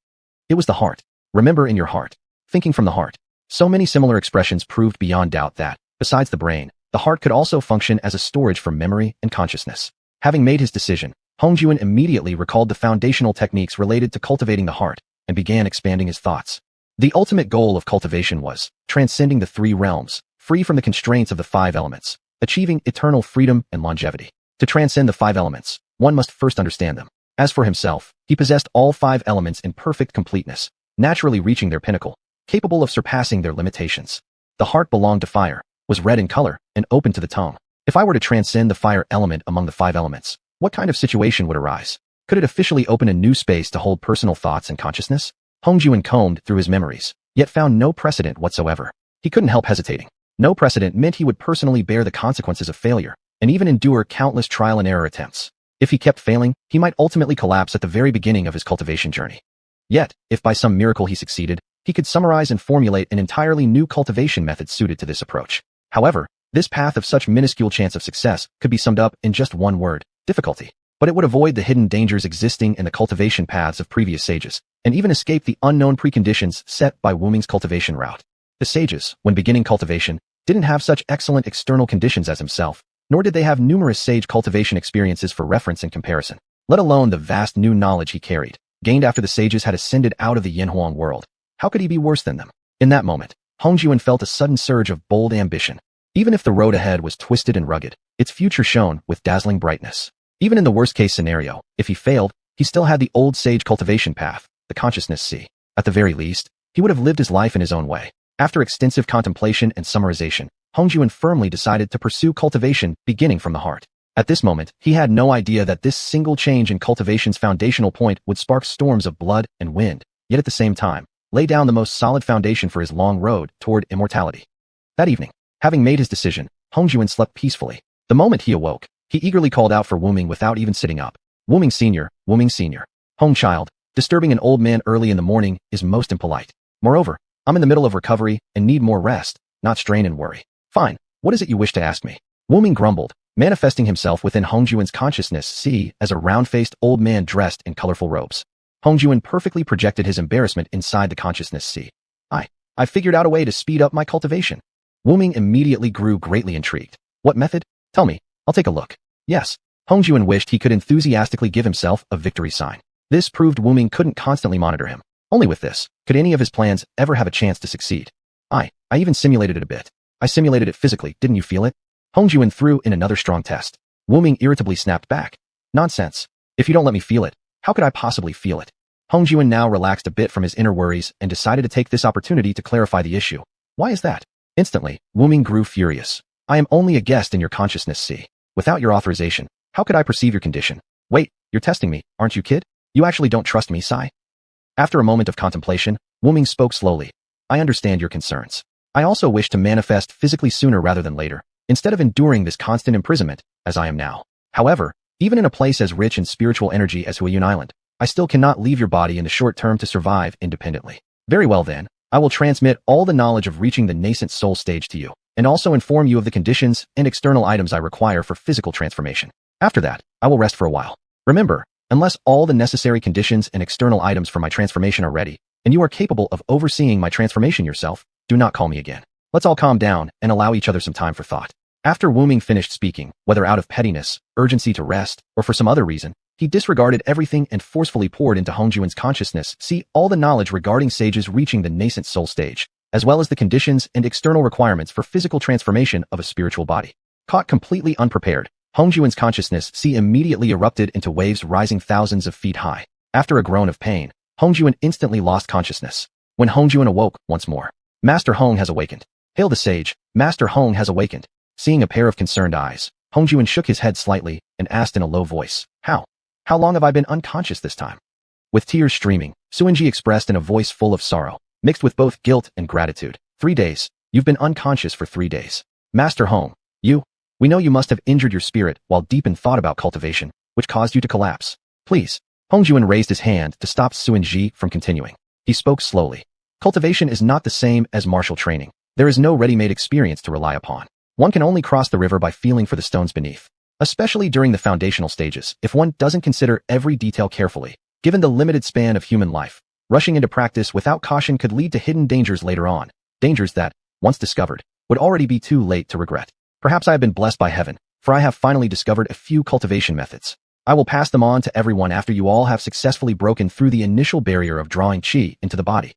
It was the heart. Remember in your heart. Thinking from the heart. So many similar expressions proved beyond doubt that, besides the brain, the heart could also function as a storage for memory and consciousness. Having made his decision, Hongjuan immediately recalled the foundational techniques related to cultivating the heart and began expanding his thoughts. The ultimate goal of cultivation was transcending the three realms, free from the constraints of the five elements, achieving eternal freedom and longevity. To transcend the five elements, one must first understand them. As for himself, he possessed all five elements in perfect completeness, naturally reaching their pinnacle, capable of surpassing their limitations. The heart belonged to fire, was red in color, and open to the tongue. If I were to transcend the fire element among the five elements, what kind of situation would arise? Could it officially open a new space to hold personal thoughts and consciousness? Hongjuan combed through his memories, yet found no precedent whatsoever. He couldn't help hesitating. No precedent meant he would personally bear the consequences of failure, and even endure countless trial and error attempts. If he kept failing, he might ultimately collapse at the very beginning of his cultivation journey. Yet, if by some miracle he succeeded, he could summarize and formulate an entirely new cultivation method suited to this approach. However, this path of such minuscule chance of success could be summed up in just one word: difficulty. But it would avoid the hidden dangers existing in the cultivation paths of previous sages, and even escape the unknown preconditions set by Wu Ming's cultivation route. The sages, when beginning cultivation, didn't have such excellent external conditions as himself, nor did they have numerous sage cultivation experiences for reference and comparison, let alone the vast new knowledge he carried, gained after the sages had ascended out of the Xuanhuan world. How could he be worse than them? In that moment, Hongjuan felt a sudden surge of bold ambition. Even if the road ahead was twisted and rugged, its future shone with dazzling brightness. Even in the worst-case scenario, if he failed, he still had the old sage cultivation path, the consciousness sea. At the very least, he would have lived his life in his own way. After extensive contemplation and summarization, Hongjuan firmly decided to pursue cultivation beginning from the heart. At this moment, he had no idea that this single change in cultivation's foundational point would spark storms of blood and wind, yet at the same time, lay down the most solid foundation for his long road toward immortality. That evening, having made his decision, Hongjuan slept peacefully. The moment he awoke, he eagerly called out for Wu Ming without even sitting up. Wu Ming Sr., Wu Ming Sr. Hong child, disturbing an old man early in the morning is most impolite. Moreover, I'm in the middle of recovery and need more rest, not strain and worry. Fine, what is it you wish to ask me? Wu Ming grumbled, manifesting himself within Hongjuan's consciousness see as a round-faced old man dressed in colorful robes. Hongjuan perfectly projected his embarrassment inside the consciousness see. I figured out a way to speed up my cultivation. Wu Ming immediately grew greatly intrigued. What method? Tell me, I'll take a look. Yes, Hongjuan wished he could enthusiastically give himself a victory sign. This proved Wu Ming couldn't constantly monitor him. Only with this could any of his plans ever have a chance to succeed. I even simulated it a bit. I simulated it physically, didn't you feel it? Hongjuan threw in another strong test. Wu Ming irritably snapped back. Nonsense. If you don't let me feel it, how could I possibly feel it? Hongjuan now relaxed a bit from his inner worries and decided to take this opportunity to clarify the issue. Why is that? Instantly, Wu Ming grew furious. I am only a guest in your consciousness see. Without your authorization, how could I perceive your condition? Wait, you're testing me, aren't you, kid? You actually don't trust me, Sai? After a moment of contemplation, Wu Ming spoke slowly. I understand your concerns. I also wish to manifest physically sooner rather than later, instead of enduring this constant imprisonment, as I am now. However, even in a place as rich in spiritual energy as Xiuxian Island, I still cannot leave your body in the short term to survive independently. Very well then, I will transmit all the knowledge of reaching the nascent soul stage to you, and also inform you of the conditions and external items I require for physical transformation. After that, I will rest for a while. Remember, unless all the necessary conditions and external items for my transformation are ready, and you are capable of overseeing my transformation yourself, do not call me again. Let's all calm down and allow each other some time for thought. After Wu Ming finished speaking, whether out of pettiness, urgency to rest, or for some other reason, he disregarded everything and forcefully poured into Hongjuan's consciousness see all the knowledge regarding sages reaching the nascent soul stage, as well as the conditions and external requirements for physical transformation of a spiritual body. Caught completely unprepared, Hongjuan's consciousness see immediately erupted into waves rising thousands of feet high. After a groan of pain, Hongjuan instantly lost consciousness. When Hongjuan awoke once more, Master Hong has awakened. Hail the sage, Master Hong has awakened. seeing a pair of concerned eyes. Hongjuan shook his head slightly and asked in a low voice, How? How long have I been unconscious this time? With tears streaming, Xuanji expressed in a voice full of sorrow, mixed with both guilt and gratitude. 3 days. You've been unconscious for 3 days. Master Hong, we know you must have injured your spirit while deep in thought about cultivation, which caused you to collapse. Please. Hongjuan raised his hand to stop Xuanji from continuing. He spoke slowly. Cultivation is not the same as martial training. There is no ready-made experience to rely upon. One can only cross the river by feeling for the stones beneath. Especially during the foundational stages, if one doesn't consider every detail carefully. Given the limited span of human life, rushing into practice without caution could lead to hidden dangers later on. Dangers that, once discovered, would already be too late to regret. Perhaps I have been blessed by heaven, for I have finally discovered a few cultivation methods. I will pass them on to everyone after you all have successfully broken through the initial barrier of drawing qi into the body.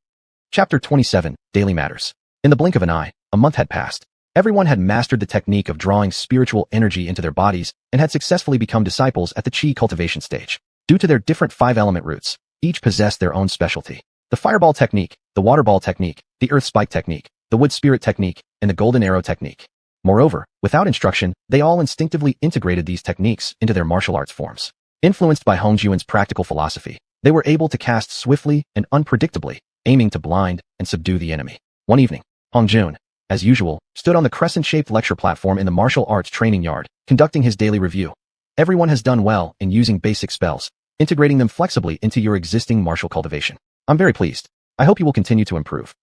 Chapter 27, Daily Matters. In the blink of an eye, a month had passed. Everyone had mastered the technique of drawing spiritual energy into their bodies and had successfully become disciples at the qi cultivation stage. Due to their different 5-element roots, each possessed their own specialty. The fireball technique, the water ball technique, the earth spike technique, the wood spirit technique, and the golden arrow technique. Moreover, without instruction, they all instinctively integrated these techniques into their martial arts forms. Influenced by Hongjuan's practical philosophy, they were able to cast swiftly and unpredictably, aiming to blind and subdue the enemy. One evening, Hongjuan, as usual, stood on the crescent-shaped lecture platform in the martial arts training yard, conducting his daily review. Everyone has done well in using basic spells, integrating them flexibly into your existing martial cultivation. I'm very pleased. I hope you will continue to improve.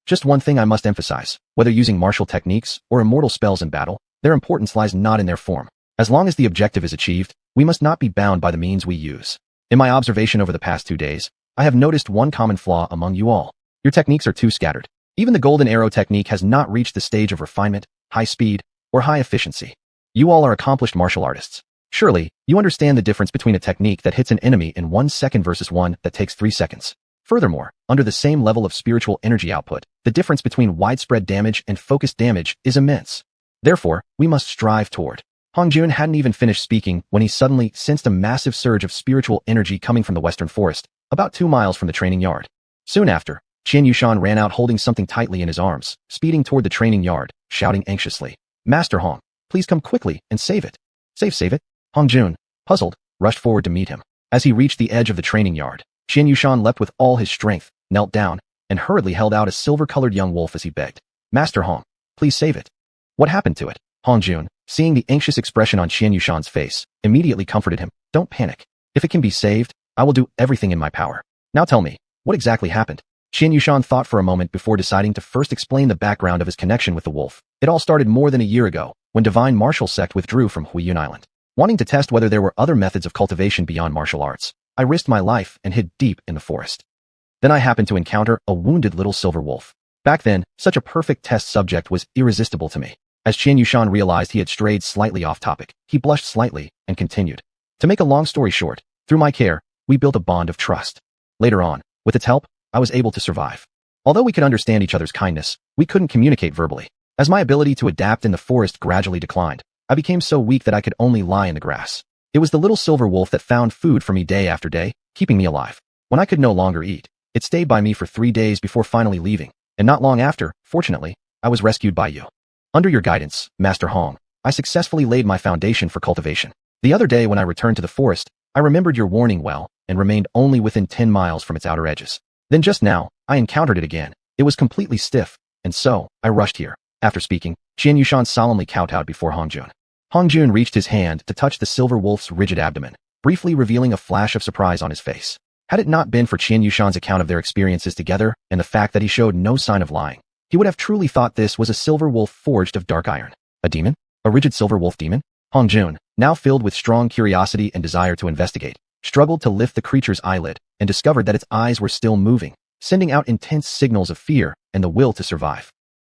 Just one thing I must emphasize, whether using martial techniques or immortal spells in battle, their importance lies not in their form. As long as the objective is achieved, we must not be bound by the means we use. In my observation over the past 2 days, I have noticed one common flaw among you all. Your techniques are too scattered. Even the golden arrow technique has not reached the stage of refinement, high speed, or high efficiency. You all are accomplished martial artists. Surely, you understand the difference between a technique that hits an enemy in 1 second versus one that takes 3 seconds. Furthermore, under the same level of spiritual energy output, the difference between widespread damage and focused damage is immense. Therefore, we must strive toward. Hongjuan hadn't even finished speaking when he suddenly sensed a massive surge of spiritual energy coming from the western forest, about 2 miles from the training yard. Soon after, xiuxian ran out holding something tightly in his arms, speeding toward the training yard, shouting anxiously, Master Hong, please come quickly and save it. Save it? Hongjuan, puzzled, rushed forward to meet him. As he reached the edge of the training yard, xiuxian leapt with all his strength, knelt down, and hurriedly held out a silver-colored young wolf as he begged, Master Hong, please save it. What happened to it? Hongjuan, seeing the anxious expression on xiuxian's face, immediately comforted him. Don't panic. If it can be saved, I will do everything in my power. Now tell me, what exactly happened? Xiuxian thought for a moment before deciding to first explain the background of his connection with the wolf. It all started more than a year ago, when Divine Martial Sect withdrew from Huiyun Island. Wanting to test whether there were other methods of cultivation beyond martial arts, I risked my life and hid deep in the forest. Then I happened to encounter a wounded little silver wolf. Back then, such a perfect test subject was irresistible to me. As xiuxian realized he had strayed slightly off topic, he blushed slightly and continued. To make a long story short, through my care, we built a bond of trust. Later on, with its help, I was able to survive. Although we could understand each other's kindness, we couldn't communicate verbally. As my ability to adapt in the forest gradually declined, I became so weak that I could only lie in the grass. It was the little silver wolf that found food for me day after day, keeping me alive. When I could no longer eat, it stayed by me for 3 days before finally leaving, and not long after, fortunately, I was rescued by you. Under your guidance, Master Hong, I successfully laid my foundation for cultivation. The other day when I returned to the forest, I remembered your warning well and remained only within 10 miles from its outer edges. Then just now, I encountered it again. It was completely stiff, and so, I rushed here. After speaking, xiuxian solemnly kowtowed before Hongjuan. Hongjuan reached his hand to touch the silver wolf's rigid abdomen, briefly revealing a flash of surprise on his face. Had it not been for xiuxian's account of their experiences together and the fact that he showed no sign of lying, he would have truly thought this was a silver wolf forged of dark iron. A demon? A rigid silver wolf demon? Hongjuan, now filled with strong curiosity and desire to investigate, struggled to lift the creature's eyelid and discovered that its eyes were still moving, sending out intense signals of fear and the will to survive.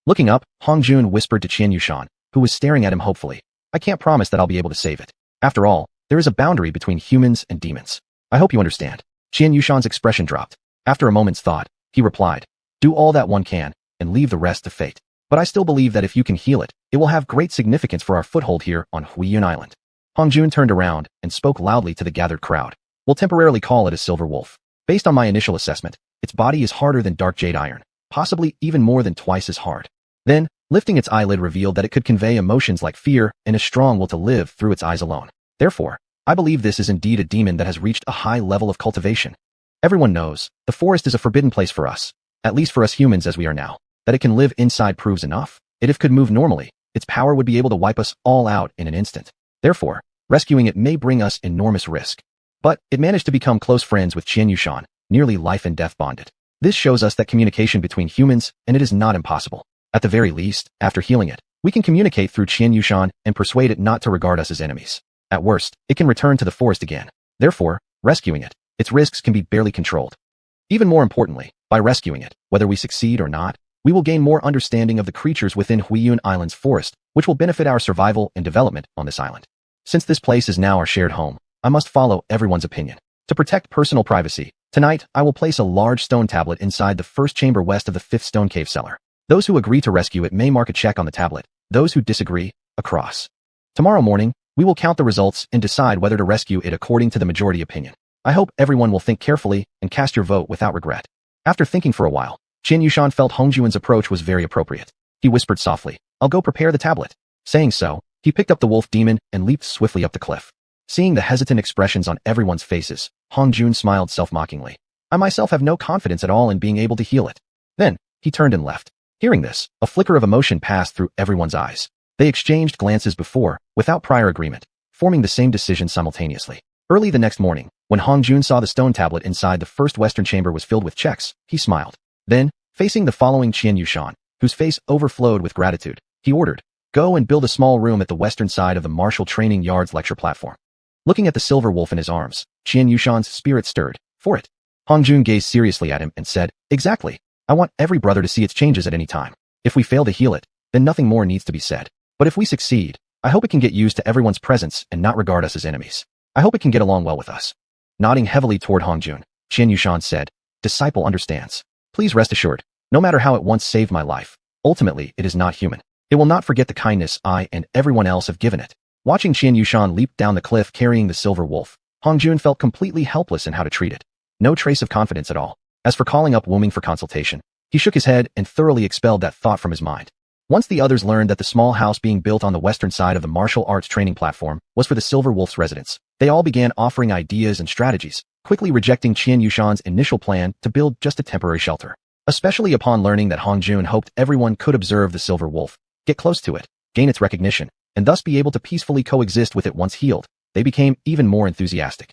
Looking up, Hongjuan whispered to xiuxian, who was staring at him hopefully, I can't promise that I'll be able to save it. After all, there is a boundary between humans and demons. I hope you understand. Xiuxian's expression dropped. After a moment's thought, he replied, do all that one can, and leave the rest to fate. But I still believe that if you can heal it, it will have great significance for our foothold here on Huiyun Island. Hongjuan turned around and spoke loudly to the gathered crowd. We'll temporarily call it a silver wolf. Based on my initial assessment, its body is harder than dark jade iron, possibly even more than twice as hard. Then, lifting its eyelid revealed that it could convey emotions like fear and a strong will to live through its eyes alone. Therefore, I believe this is indeed a demon that has reached a high level of cultivation. Everyone knows, the forest is a forbidden place for us, at least for us humans as we are now. That it can live inside proves enough. If it could move normally, its power would be able to wipe us all out in an instant. Therefore, rescuing it may bring us enormous risk. But it managed to become close friends with xiuxian, nearly life and death bonded. This shows us that communication between humans, and it is not impossible. At the very least, after healing it, we can communicate through xiuxian and persuade it not to regard us as enemies. At worst, it can return to the forest again. Therefore, rescuing it, its risks can be barely controlled. Even more importantly, by rescuing it, whether we succeed or not, we will gain more understanding of the creatures within Huiyun Island's forest, which will benefit our survival and development on this island. Since this place is now our shared home, I must follow everyone's opinion. To protect personal privacy, tonight I will place a large stone tablet inside the first chamber west of the fifth stone cave cellar. Those who agree to rescue it may mark a check on the tablet. Those who disagree, a cross. Tomorrow morning, we will count the results and decide whether to rescue it according to the majority opinion. I hope everyone will think carefully and cast your vote without regret. After thinking for a while, xiuxian felt Hongjuan's approach was very appropriate. He whispered softly, "I'll go prepare the tablet." Saying so, he picked up the wolf demon and leaped swiftly up the cliff. Seeing the hesitant expressions on everyone's faces, Hongjun smiled self-mockingly. I myself have no confidence at all in being able to heal it. Then, he turned and left. Hearing this, a flicker of emotion passed through everyone's eyes. They exchanged glances before, without prior agreement, forming the same decision simultaneously. Early the next morning, when Hongjun saw the stone tablet inside the first western chamber was filled with checks, he smiled. Then, facing the following xiuxian, whose face overflowed with gratitude, he ordered, "Go and build a small room at the western side of the martial training yard's lecture platform." Looking at the silver wolf in his arms, xiuxian's spirit stirred. For it. Hongjun gazed seriously at him and said, "Exactly. I want every brother to see its changes at any time. If we fail to heal it, then nothing more needs to be said. But if we succeed, I hope it can get used to everyone's presence and not regard us as enemies. I hope it can get along well with us." Nodding heavily toward Hongjun, xiuxian said, "Disciple understands. Please rest assured, no matter how it once saved my life, ultimately it is not human. It will not forget the kindness I and everyone else have given it." Watching xiuxian leap down the cliff carrying the silver wolf, Hongjun felt completely helpless in how to treat it. No trace of confidence at all. As for calling up Wuming for consultation, he shook his head and thoroughly expelled that thought from his mind. Once the others learned that the small house being built on the western side of the martial arts training platform was for the Silver Wolf's residence, they all began offering ideas and strategies, quickly rejecting xiuxian's initial plan to build just a temporary shelter. Especially upon learning that Hongjun hoped everyone could observe the Silver Wolf, get close to it, gain its recognition, and thus be able to peacefully coexist with it once healed, they became even more enthusiastic.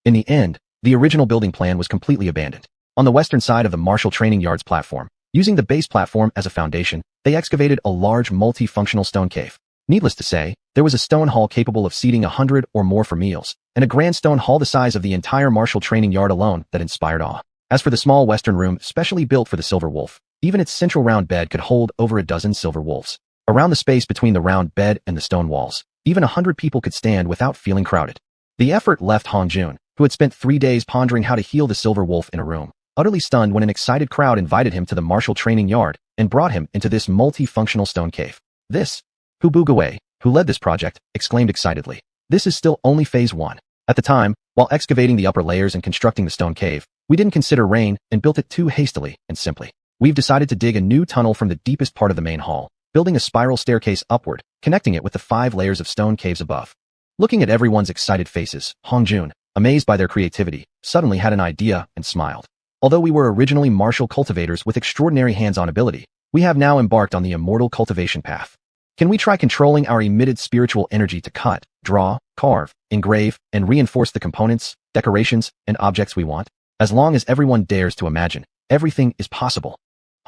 In the end, the original building plan was completely abandoned. On the western side of the martial training yard's platform, using the base platform as a foundation, they excavated a large multi-functional stone cave. Needless to say, there was a stone hall capable of seating 100 or more for meals, and a grand stone hall the size of the entire martial training yard alone that inspired awe. As for the small western room specially built for the Silver Wolf, even its central round bed could hold over a dozen silver wolves. Around the space between the round bed and the stone walls, even 100 people could stand without feeling crowded. The effort left Hongjun, who had spent 3 days pondering how to heal the Silver Wolf in a room, utterly stunned when an excited crowd invited him to the martial training yard and brought him into this multi-functional stone cave. This, Hubugawei, who led this project, exclaimed excitedly. This is still only phase 1. At the time, while excavating the upper layers and constructing the stone cave, we didn't consider rain and built it too hastily and simply. We've decided to dig a new tunnel from the deepest part of the main hall, building a spiral staircase upward, connecting it with the 5 layers of stone caves above. Looking at everyone's excited faces, Hongjun, amazed by their creativity, suddenly had an idea and smiled. Although we were originally martial cultivators with extraordinary hands-on ability, we have now embarked on the immortal cultivation path. Can we try controlling our emitted spiritual energy to cut, draw, carve, engrave, and reinforce the components, decorations, and objects we want? As long as everyone dares to imagine, everything is possible.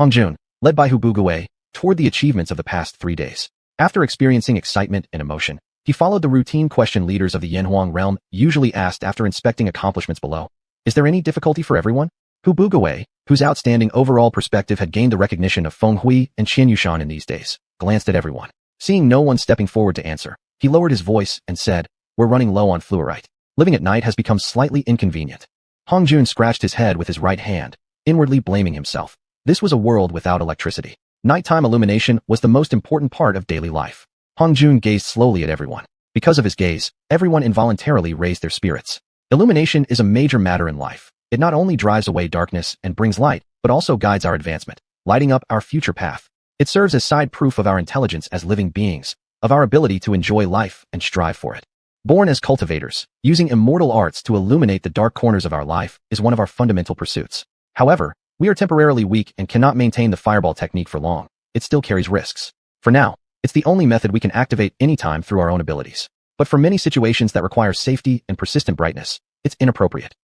Hongjun, led by Hubugawei, toward the achievements of the past 3 days. After experiencing excitement and emotion, he followed the routine question leaders of the Yanhuang realm usually asked after inspecting accomplishments below. Is there any difficulty for everyone? Hubugawei, whose outstanding overall perspective had gained the recognition of Feng Hui and xiuxian in these days, glanced at everyone. Seeing no one stepping forward to answer, he lowered his voice and said, "We're running low on fluorite. Living at night has become slightly inconvenient." Hongjun scratched his head with his right hand, inwardly blaming himself. This was a world without electricity. Nighttime illumination was the most important part of daily life. Hongjun gazed slowly at everyone. Because of his gaze, everyone involuntarily raised their spirits. Illumination is a major matter in life. It not only drives away darkness and brings light, but also guides our advancement, lighting up our future path. It serves as side proof of our intelligence as living beings, of our ability to enjoy life and strive for it. Born as cultivators, using immortal arts to illuminate the dark corners of our life is one of our fundamental pursuits. However, we are temporarily weak and cannot maintain the fireball technique for long. It still carries risks. For now, it's the only method we can activate anytime through our own abilities. But for many situations that require safety and persistent brightness, it's inappropriate.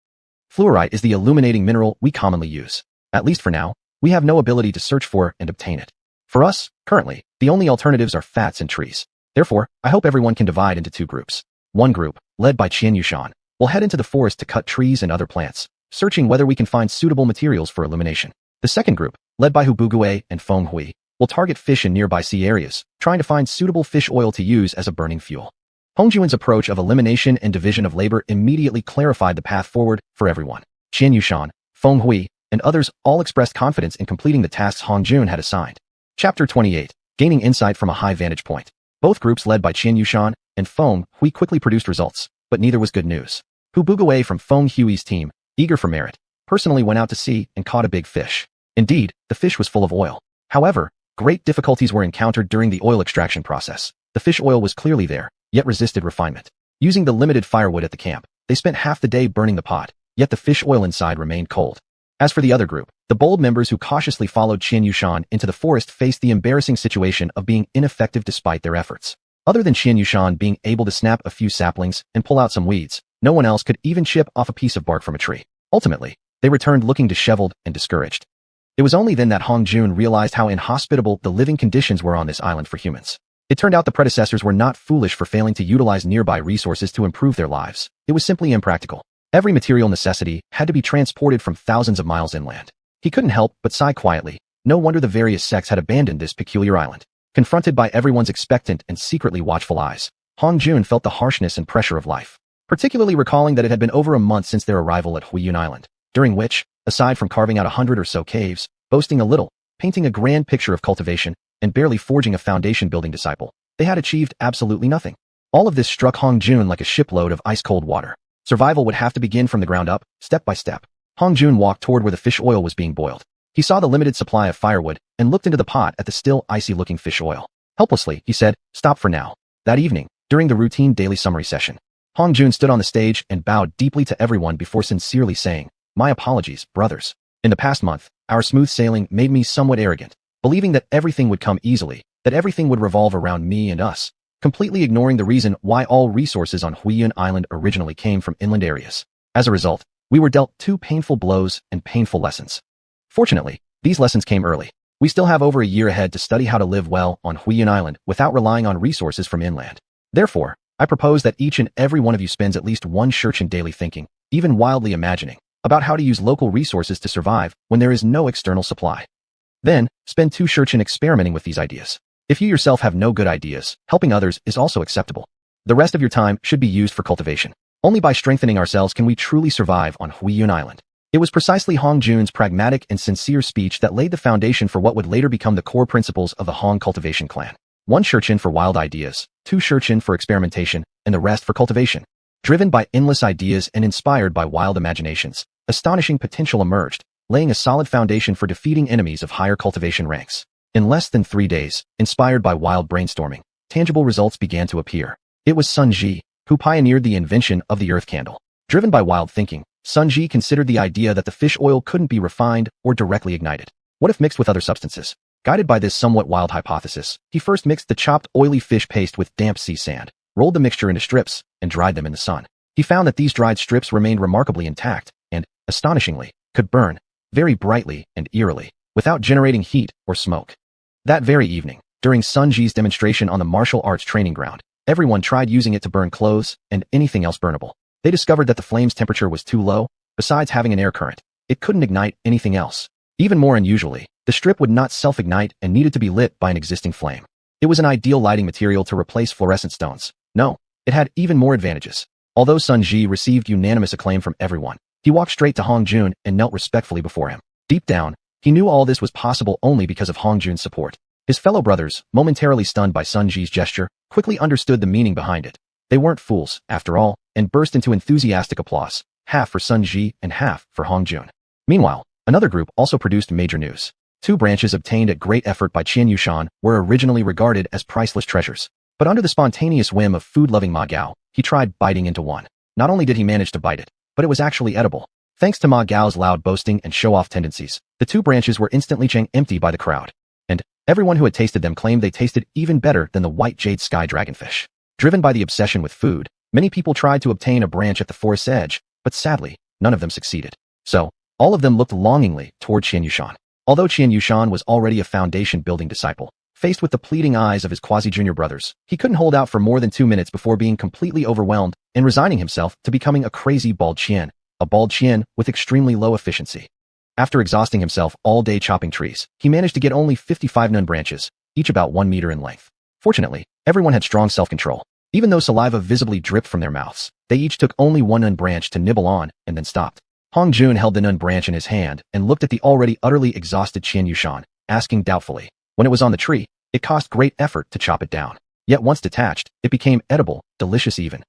Fluorite is the illuminating mineral we commonly use. At least for now, we have no ability to search for and obtain it. For us, currently, the only alternatives are fats and trees. Therefore, I hope everyone can divide into two groups. One group, led by xiuxian, will head into the forest to cut trees and other plants, searching whether we can find suitable materials for illumination. The second group, led by Hubugue and Fenghui, will target fish in nearby sea areas, trying to find suitable fish oil to use as a burning fuel. Hongjuan's approach of elimination and division of labor immediately clarified the path forward for everyone. Xiuxian, Fenghui, and others all expressed confidence in completing the tasks Hongjuan had assigned. Chapter 28. Gaining insight from a high vantage point. Both groups led by Xiuxian and Fenghui quickly produced results, but neither was good news. Hubugue from Fenghui's team, eager for merit, personally went out to sea and caught a big fish. Indeed, the fish was full of oil. However, great difficulties were encountered during the oil extraction process. The fish oil was clearly there, yet resisted refinement. Using the limited firewood at the camp, they spent half the day burning the pot, yet the fish oil inside remained cold. As for the other group, the bold members who cautiously followed Xiuxian into the forest faced the embarrassing situation of being ineffective despite their efforts. Other than Xiuxian being able to snap a few saplings and pull out some weeds, no one else could even chip off a piece of bark from a tree. Ultimately, they returned looking disheveled and discouraged. It was only then that Hongjuan realized how inhospitable the living conditions were on this island for humans. It turned out the predecessors were not foolish for failing to utilize nearby resources to improve their lives. It was simply impractical. Every material necessity had to be transported from thousands of miles inland. He couldn't help but sigh quietly. No wonder the various sects had abandoned this peculiar island. Confronted by everyone's expectant and secretly watchful eyes, Hongjuan felt the harshness and pressure of life, particularly recalling that it had been over a month since their arrival at Huiyun Island, during which, aside from carving out 100 or so caves, boasting a little, painting a grand picture of cultivation, and barely forging a foundation-building disciple, they had achieved absolutely nothing. All of this struck Hongjuan like a shipload of ice-cold water. Survival would have to begin from the ground up, step by step. Hongjuan walked toward where the fish oil was being boiled. He saw the limited supply of firewood and looked into the pot at the still icy-looking fish oil. Helplessly, he said, "Stop for now." That evening, during the routine daily summary session, Hongjuan stood on the stage and bowed deeply to everyone before sincerely saying, "My apologies, brothers. In the past month, our smooth sailing made me somewhat arrogant, believing that everything would come easily, that everything would revolve around me and us, completely ignoring the reason why all resources on Huiyun Island originally came from inland areas. As a result, we were dealt two painful blows and painful lessons. Fortunately, these lessons came early. We still have over a year ahead to study how to live well on Huiyun Island without relying on resources from inland. Therefore, I propose that each and every one of you spends at least one xiuxian daily thinking, even wildly imagining, about how to use local resources to survive when there is no external supply. Then, spend 2 xiuxian experimenting with these ideas. If you yourself have no good ideas, helping others is also acceptable. The rest of your time should be used for cultivation. Only by strengthening ourselves can we truly survive on Huiyun Island." It was precisely Hongjuan's pragmatic and sincere speech that laid the foundation for what would later become the core principles of the Hong cultivation clan. 1 xiuxian for wild ideas, 2 xiuxian for experimentation, and the rest for cultivation. Driven by endless ideas and inspired by wild imaginations, astonishing potential emerged, laying a solid foundation for defeating enemies of higher cultivation ranks. In less than 3 days, inspired by wild brainstorming, tangible results began to appear. It was Sun Ji who pioneered the invention of the earth candle. Driven by wild thinking, Sun Ji considered the idea that the fish oil couldn't be refined or directly ignited. What if mixed with other substances? Guided by this somewhat wild hypothesis, he first mixed the chopped oily fish paste with damp sea sand, rolled the mixture into strips, and dried them in the sun. He found that these dried strips remained remarkably intact and, astonishingly, could burn very brightly and eerily, without generating heat or smoke. That very evening, during Sun Ji's demonstration on the martial arts training ground, everyone tried using it to burn clothes and anything else burnable. They discovered that the flame's temperature was too low. Besides having an air current, it couldn't ignite anything else. Even more unusually, the strip would not self-ignite and needed to be lit by an existing flame. It was an ideal lighting material to replace fluorescent stones. No, it had even more advantages. Although Sun Ji received unanimous acclaim from everyone, he walked straight to Hongjuan and knelt respectfully before him. Deep down, he knew all this was possible only because of Hongjuan's support. His fellow brothers, momentarily stunned by Sun Ji's gesture, quickly understood the meaning behind it. They weren't fools, after all, and burst into enthusiastic applause, half for Sun Ji and half for Hongjuan. Meanwhile, another group also produced major news. Two branches obtained at great effort by xiuxian were originally regarded as priceless treasures. But under the spontaneous whim of food-loving Ma Gao, he tried biting into one. Not only did he manage to bite it, but it was actually edible. Thanks to Ma Gao's loud boasting and show-off tendencies, the two branches were instantly emptied by the crowd. And everyone who had tasted them claimed they tasted even better than the white jade sky dragonfish. Driven by the obsession with food, many people tried to obtain a branch at the forest's edge, but sadly, none of them succeeded. So, all of them looked longingly toward xiuxian. Although xiuxian was already a foundation-building disciple, faced with the pleading eyes of his quasi-junior brothers, he couldn't hold out for more than 2 minutes before being completely overwhelmed and resigning himself to becoming a crazy bald xian, a bald xian with extremely low efficiency. After exhausting himself all day chopping trees, he managed to get only 55 nun branches, each about 1 meter in length. Fortunately, everyone had strong self-control. Even though saliva visibly dripped from their mouths, they each took only one nun branch to nibble on and then stopped. Hong Jun held the nun branch in his hand and looked at the already utterly exhausted xiuxian, asking doubtfully. When it was on the tree, it cost great effort to chop it down. Yet once detached, it became edible, delicious even.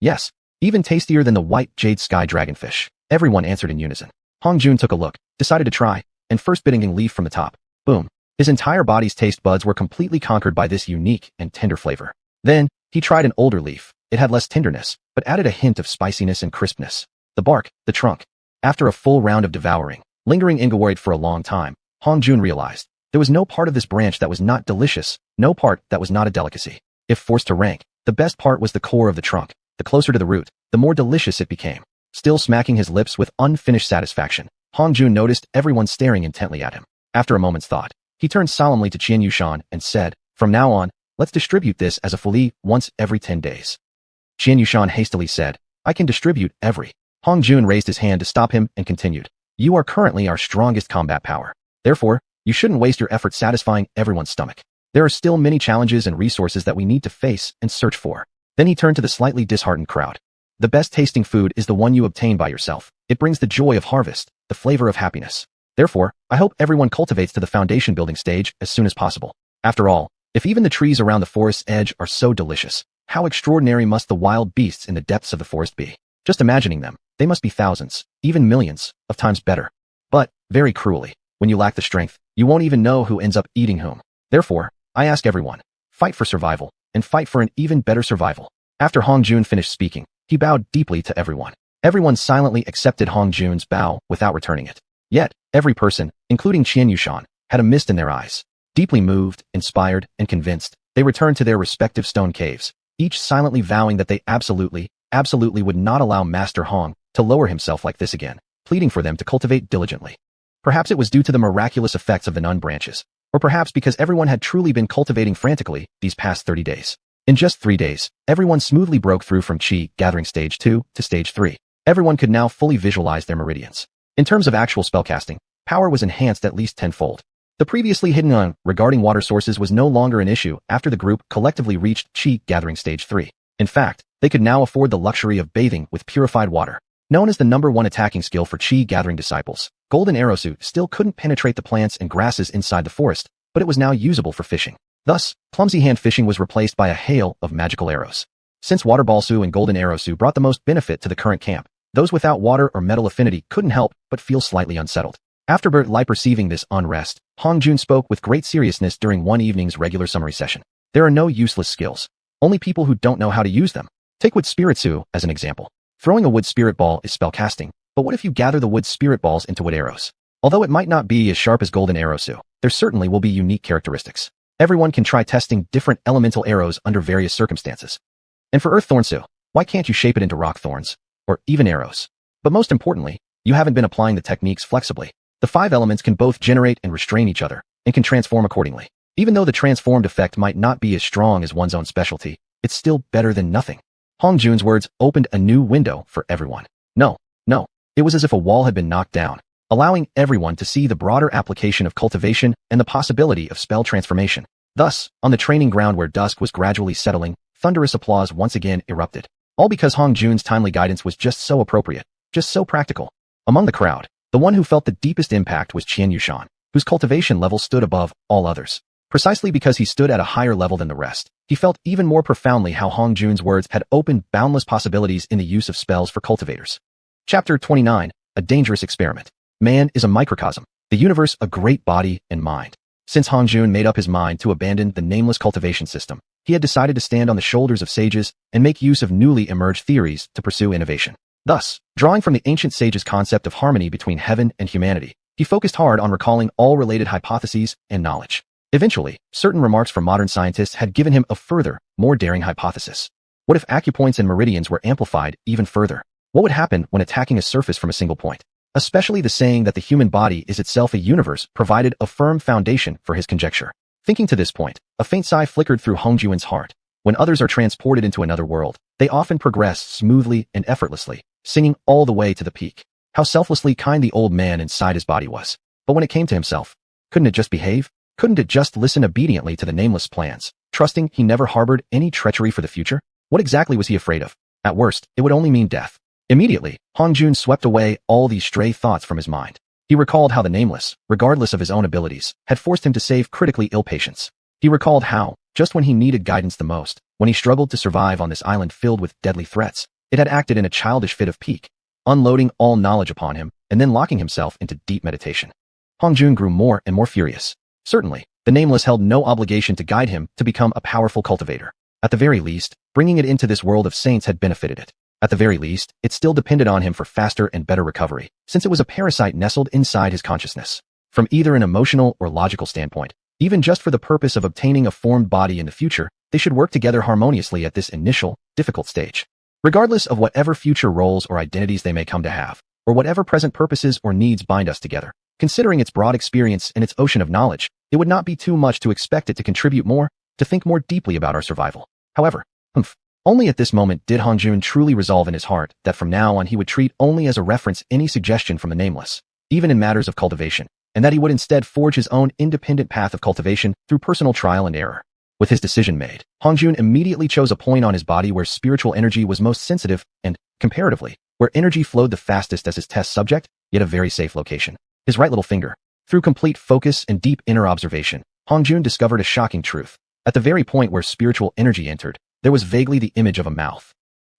Yes, even tastier than the white jade sky dragonfish. Everyone answered in unison. Hong Jun took a look, decided to try, and first biting a leaf from the top. Boom. His entire body's taste buds were completely conquered by this unique and tender flavor. Then, he tried an older leaf. It had less tenderness, but added a hint of spiciness and crispness. The bark, the trunk. After a full round of devouring, lingering ingeworried for a long time, Hong Jun realized there was no part of this branch that was not delicious, no part that was not a delicacy. If forced to rank, the best part was the core of the trunk. The closer to the root, the more delicious it became. Still smacking his lips with unfinished satisfaction, Hong Jun noticed everyone staring intently at him. After a moment's thought, he turned solemnly to xiuxian and said, "From now on, let's distribute this as a fuli once every 10 days. Xiuxian hastily said, "I can distribute every." Hong Jun raised his hand to stop him and continued, "You are currently our strongest combat power. Therefore, you shouldn't waste your effort satisfying everyone's stomach. There are still many challenges and resources that we need to face and search for." Then he turned to the slightly disheartened crowd. "The best tasting food is the one you obtain by yourself. It brings the joy of harvest, the flavor of happiness. Therefore, I hope everyone cultivates to the foundation building stage as soon as possible. After all, if even the trees around the forest's edge are so delicious, how extraordinary must the wild beasts in the depths of the forest be? Just imagining them, they must be thousands, even millions, of times better. But, very cruelly, when you lack the strength, you won't even know who ends up eating whom. Therefore, I ask everyone, fight for survival, and fight for an even better survival." After Hong Jun finished speaking, he bowed deeply to everyone. Everyone silently accepted Hong Jun's bow without returning it. Yet, every person, including xiuxian, had a mist in their eyes. Deeply moved, inspired, and convinced, they returned to their respective stone caves, each silently vowing that they absolutely would not allow Master Hong to lower himself like this again, pleading for them to cultivate diligently. Perhaps it was due to the miraculous effects of the nun branches, or perhaps because everyone had truly been cultivating frantically these past 30 days. In just 3 days, everyone smoothly broke through from Qi gathering stage 2 to stage 3. Everyone could now fully visualize their meridians. In terms of actual spellcasting, power was enhanced at least tenfold. The previously hidden on regarding water sources was no longer an issue after the group collectively reached Qi gathering stage 3. In fact, they could now afford the luxury of bathing with purified water. Known as the #1 attacking skill for Qi gathering disciples, Golden Arrow Suit still couldn't penetrate the plants and grasses inside the forest, but it was now usable for fishing. Thus, clumsy hand fishing was replaced by a hail of magical arrows. Since Water Balsu and Golden Arrow Suit brought the most benefit to the current camp, those without water or metal affinity couldn't help but feel slightly unsettled. After Bert Lai perceiving this unrest, Hong Jun spoke with great seriousness during one evening's regular summary session. There are no useless skills, only people who don't know how to use them. Take Wood Spirit Su as an example. Throwing a wood spirit ball is spellcasting, but what if you gather the wood spirit balls into wood arrows? Although it might not be as sharp as Golden Arrow Su, there certainly will be unique characteristics. Everyone can try testing different elemental arrows under various circumstances. And for Earth Thorn Su, why can't you shape it into rock thorns, or even arrows? But most importantly, you haven't been applying the techniques flexibly. The 5 elements can both generate and restrain each other, and can transform accordingly. Even though the transformed effect might not be as strong as one's own specialty, it's still better than nothing. Hong Jun's words opened a new window for everyone. No. It was as if a wall had been knocked down, allowing everyone to see the broader application of cultivation and the possibility of spell transformation. Thus, on the training ground where dusk was gradually settling, thunderous applause once again erupted. All because Hong Jun's timely guidance was just so appropriate, just so practical. Among the crowd, the one who felt the deepest impact was xiuxian, whose cultivation level stood above all others. Precisely because he stood at a higher level than the rest, he felt even more profoundly how Hong Jun's words had opened boundless possibilities in the use of spells for cultivators. Chapter 29, A Dangerous Experiment. Man is a microcosm. The universe a great body and mind. Since Hongjun made up his mind to abandon the nameless cultivation system, he had decided to stand on the shoulders of sages and make use of newly emerged theories to pursue innovation. Thus, drawing from the ancient sages' concept of harmony between heaven and humanity, he focused hard on recalling all related hypotheses and knowledge. Eventually, certain remarks from modern scientists had given him a further, more daring hypothesis. What if acupoints and meridians were amplified even further? What would happen when attacking a surface from a single point? Especially the saying that the human body is itself a universe provided a firm foundation for his conjecture. Thinking to this point, a faint sigh flickered through Hongjun's heart. When others are transported into another world, they often progress smoothly and effortlessly, singing all the way to the peak. How selflessly kind the old man inside his body was. But when it came to himself, couldn't it just behave? Couldn't it just listen obediently to the nameless plans, trusting he never harbored any treachery for the future? What exactly was he afraid of? At worst, it would only mean death. Immediately, Hongjun swept away all these stray thoughts from his mind. He recalled how the nameless, regardless of his own abilities, had forced him to save critically ill patients. He recalled how, just when he needed guidance the most, when he struggled to survive on this island filled with deadly threats, it had acted in a childish fit of pique, unloading all knowledge upon him and then locking himself into deep meditation. Hongjun grew more and more furious. Certainly, the nameless held no obligation to guide him to become a powerful cultivator. At the very least, bringing it into this world of saints had benefited it. At the very least, it still depended on him for faster and better recovery, since it was a parasite nestled inside his consciousness. From either an emotional or logical standpoint, even just for the purpose of obtaining a formed body in the future, they should work together harmoniously at this initial, difficult stage. Regardless of whatever future roles or identities they may come to have, or whatever present purposes or needs bind us together, considering its broad experience and its ocean of knowledge, it would not be too much to expect it to contribute more, to think more deeply about our survival. However, only at this moment did Hongjun truly resolve in his heart that from now on he would treat only as a reference any suggestion from the nameless, even in matters of cultivation, and that he would instead forge his own independent path of cultivation through personal trial and error. With his decision made, Hongjun immediately chose a point on his body where spiritual energy was most sensitive and, comparatively, where energy flowed the fastest as his test subject, yet a very safe location. His right little finger. Through complete focus and deep inner observation, Hongjun discovered a shocking truth. At the very point where spiritual energy entered, there was vaguely the image of a mouth.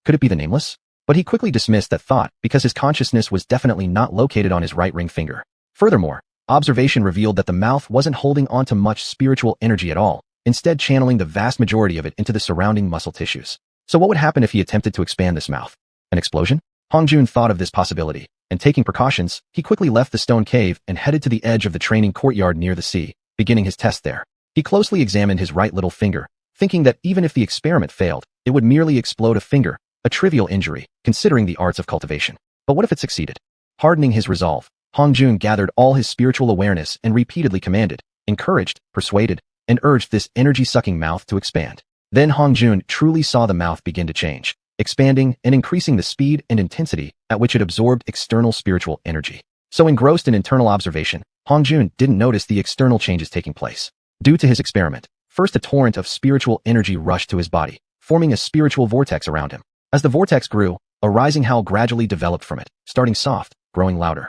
Could it be the nameless? But he quickly dismissed that thought because his consciousness was definitely not located on his right ring finger. Furthermore, observation revealed that the mouth wasn't holding on to much spiritual energy at all, instead channeling the vast majority of it into the surrounding muscle tissues. So what would happen if he attempted to expand this mouth? An explosion? Hongjun thought of this possibility, and taking precautions, he quickly left the stone cave and headed to the edge of the training courtyard near the sea, beginning his test there. He closely examined his right little finger, thinking that even if the experiment failed, it would merely explode a finger, a trivial injury, considering the arts of cultivation. But what if it succeeded? Hardening his resolve, Hongjun gathered all his spiritual awareness and repeatedly commanded, encouraged, persuaded, and urged this energy-sucking mouth to expand. Then Hongjun truly saw the mouth begin to change, expanding and increasing the speed and intensity at which it absorbed external spiritual energy. So engrossed in internal observation, Hongjun didn't notice the external changes taking place. Due to his experiment, first a torrent of spiritual energy rushed to his body, forming a spiritual vortex around him. As the vortex grew, a rising howl gradually developed from it, starting soft, growing louder.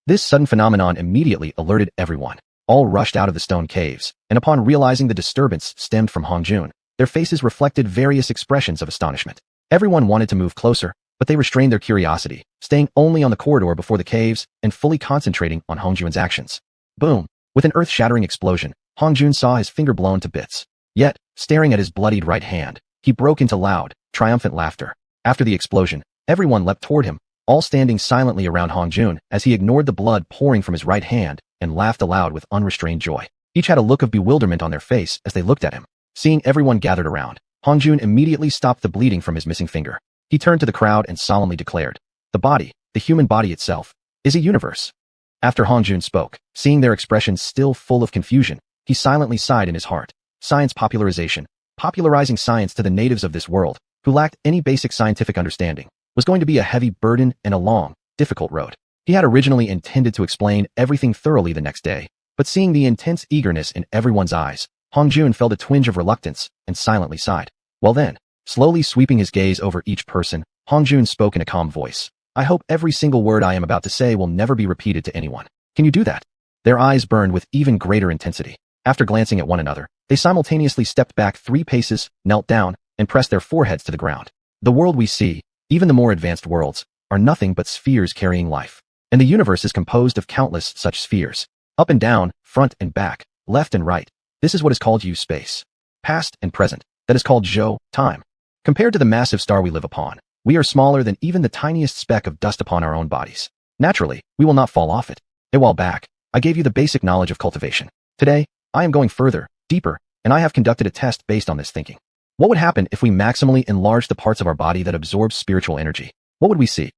This sudden phenomenon immediately alerted everyone. All rushed out of the stone caves, and upon realizing the disturbance stemmed from Hongjun, their faces reflected various expressions of astonishment. Everyone wanted to move closer, but they restrained their curiosity, staying only on the corridor before the caves and fully concentrating on Hongjun's actions. Boom! With an earth-shattering explosion, Hongjun saw his finger blown to bits. Yet, staring at his bloodied right hand, he broke into loud, triumphant laughter. After the explosion, everyone leapt toward him, all standing silently around Hongjun as he ignored the blood pouring from his right hand and laughed aloud with unrestrained joy. Each had a look of bewilderment on their face as they looked at him. Seeing everyone gathered around, Hongjun immediately stopped the bleeding from his missing finger. He turned to the crowd and solemnly declared, "The body, the human body itself, is a universe." After Hongjun spoke, seeing their expressions still full of confusion, he silently sighed in his heart. Science popularization, popularizing science to the natives of this world, who lacked any basic scientific understanding, was going to be a heavy burden and a long, difficult road. He had originally intended to explain everything thoroughly the next day, but seeing the intense eagerness in everyone's eyes, Hongjun felt a twinge of reluctance and silently sighed. Well then, slowly sweeping his gaze over each person, Hongjun spoke in a calm voice. "I hope every single word I am about to say will never be repeated to anyone. Can you do that?" Their eyes burned with even greater intensity. After glancing at one another, they simultaneously stepped back 3 paces, knelt down, and pressed their foreheads to the ground. The world we see, even the more advanced worlds, are nothing but spheres carrying life. And the universe is composed of countless such spheres. Up and down, front and back, left and right. This is what is called yu space. Past and present. That is called zhou, time. Compared to the massive star we live upon, we are smaller than even the tiniest speck of dust upon our own bodies. Naturally, we will not fall off it. A while back, I gave you the basic knowledge of cultivation. Today, I am going further, deeper, and I have conducted a test based on this thinking. What would happen if we maximally enlarge the parts of our body that absorb spiritual energy? What would we see?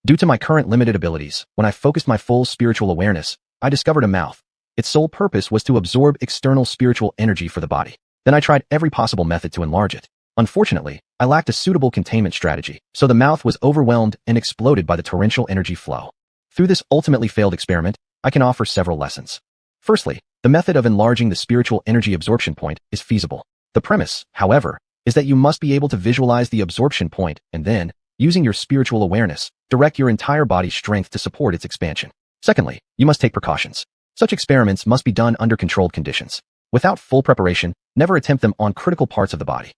Due to my current limited abilities, when I focused my full spiritual awareness, I discovered a mouth. Its sole purpose was to absorb external spiritual energy for the body. Then I tried every possible method to enlarge it. Unfortunately, I lacked a suitable containment strategy, so the mouth was overwhelmed and exploded by the torrential energy flow. Through this ultimately failed experiment, I can offer several lessons. Firstly, the method of enlarging the spiritual energy absorption point is feasible. The premise, however, is that you must be able to visualize the absorption point and then, using your spiritual awareness, direct your entire body's strength to support its expansion. Secondly, you must take precautions. Such experiments must be done under controlled conditions. Without full preparation, never attempt them on critical parts of the body.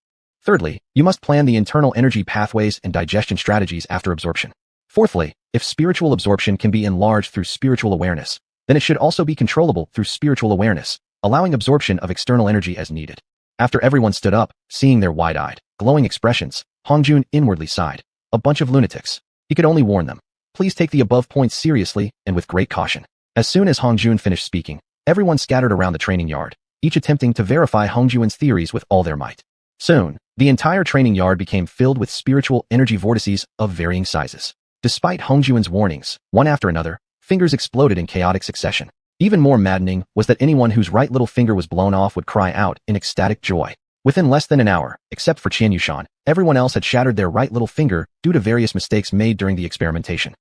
Thirdly, you must plan the internal energy pathways and digestion strategies after absorption. Fourthly, if spiritual absorption can be enlarged through spiritual awareness, then it should also be controllable through spiritual awareness, allowing absorption of external energy as needed. After everyone stood up, seeing their wide-eyed, glowing expressions, Hongjun inwardly sighed. A bunch of lunatics. He could only warn them. Please take the above points seriously and with great caution. As soon as Hongjun finished speaking, everyone scattered around the training yard, each attempting to verify Hongjun's theories with all their might. Soon, the entire training yard became filled with spiritual energy vortices of varying sizes. Despite Hongjun's warnings, one after another, fingers exploded in chaotic succession. Even more maddening was that anyone whose right little finger was blown off would cry out in ecstatic joy. Within less than an hour, except for xiuxian, everyone else had shattered their right little finger due to various mistakes made during the experimentation.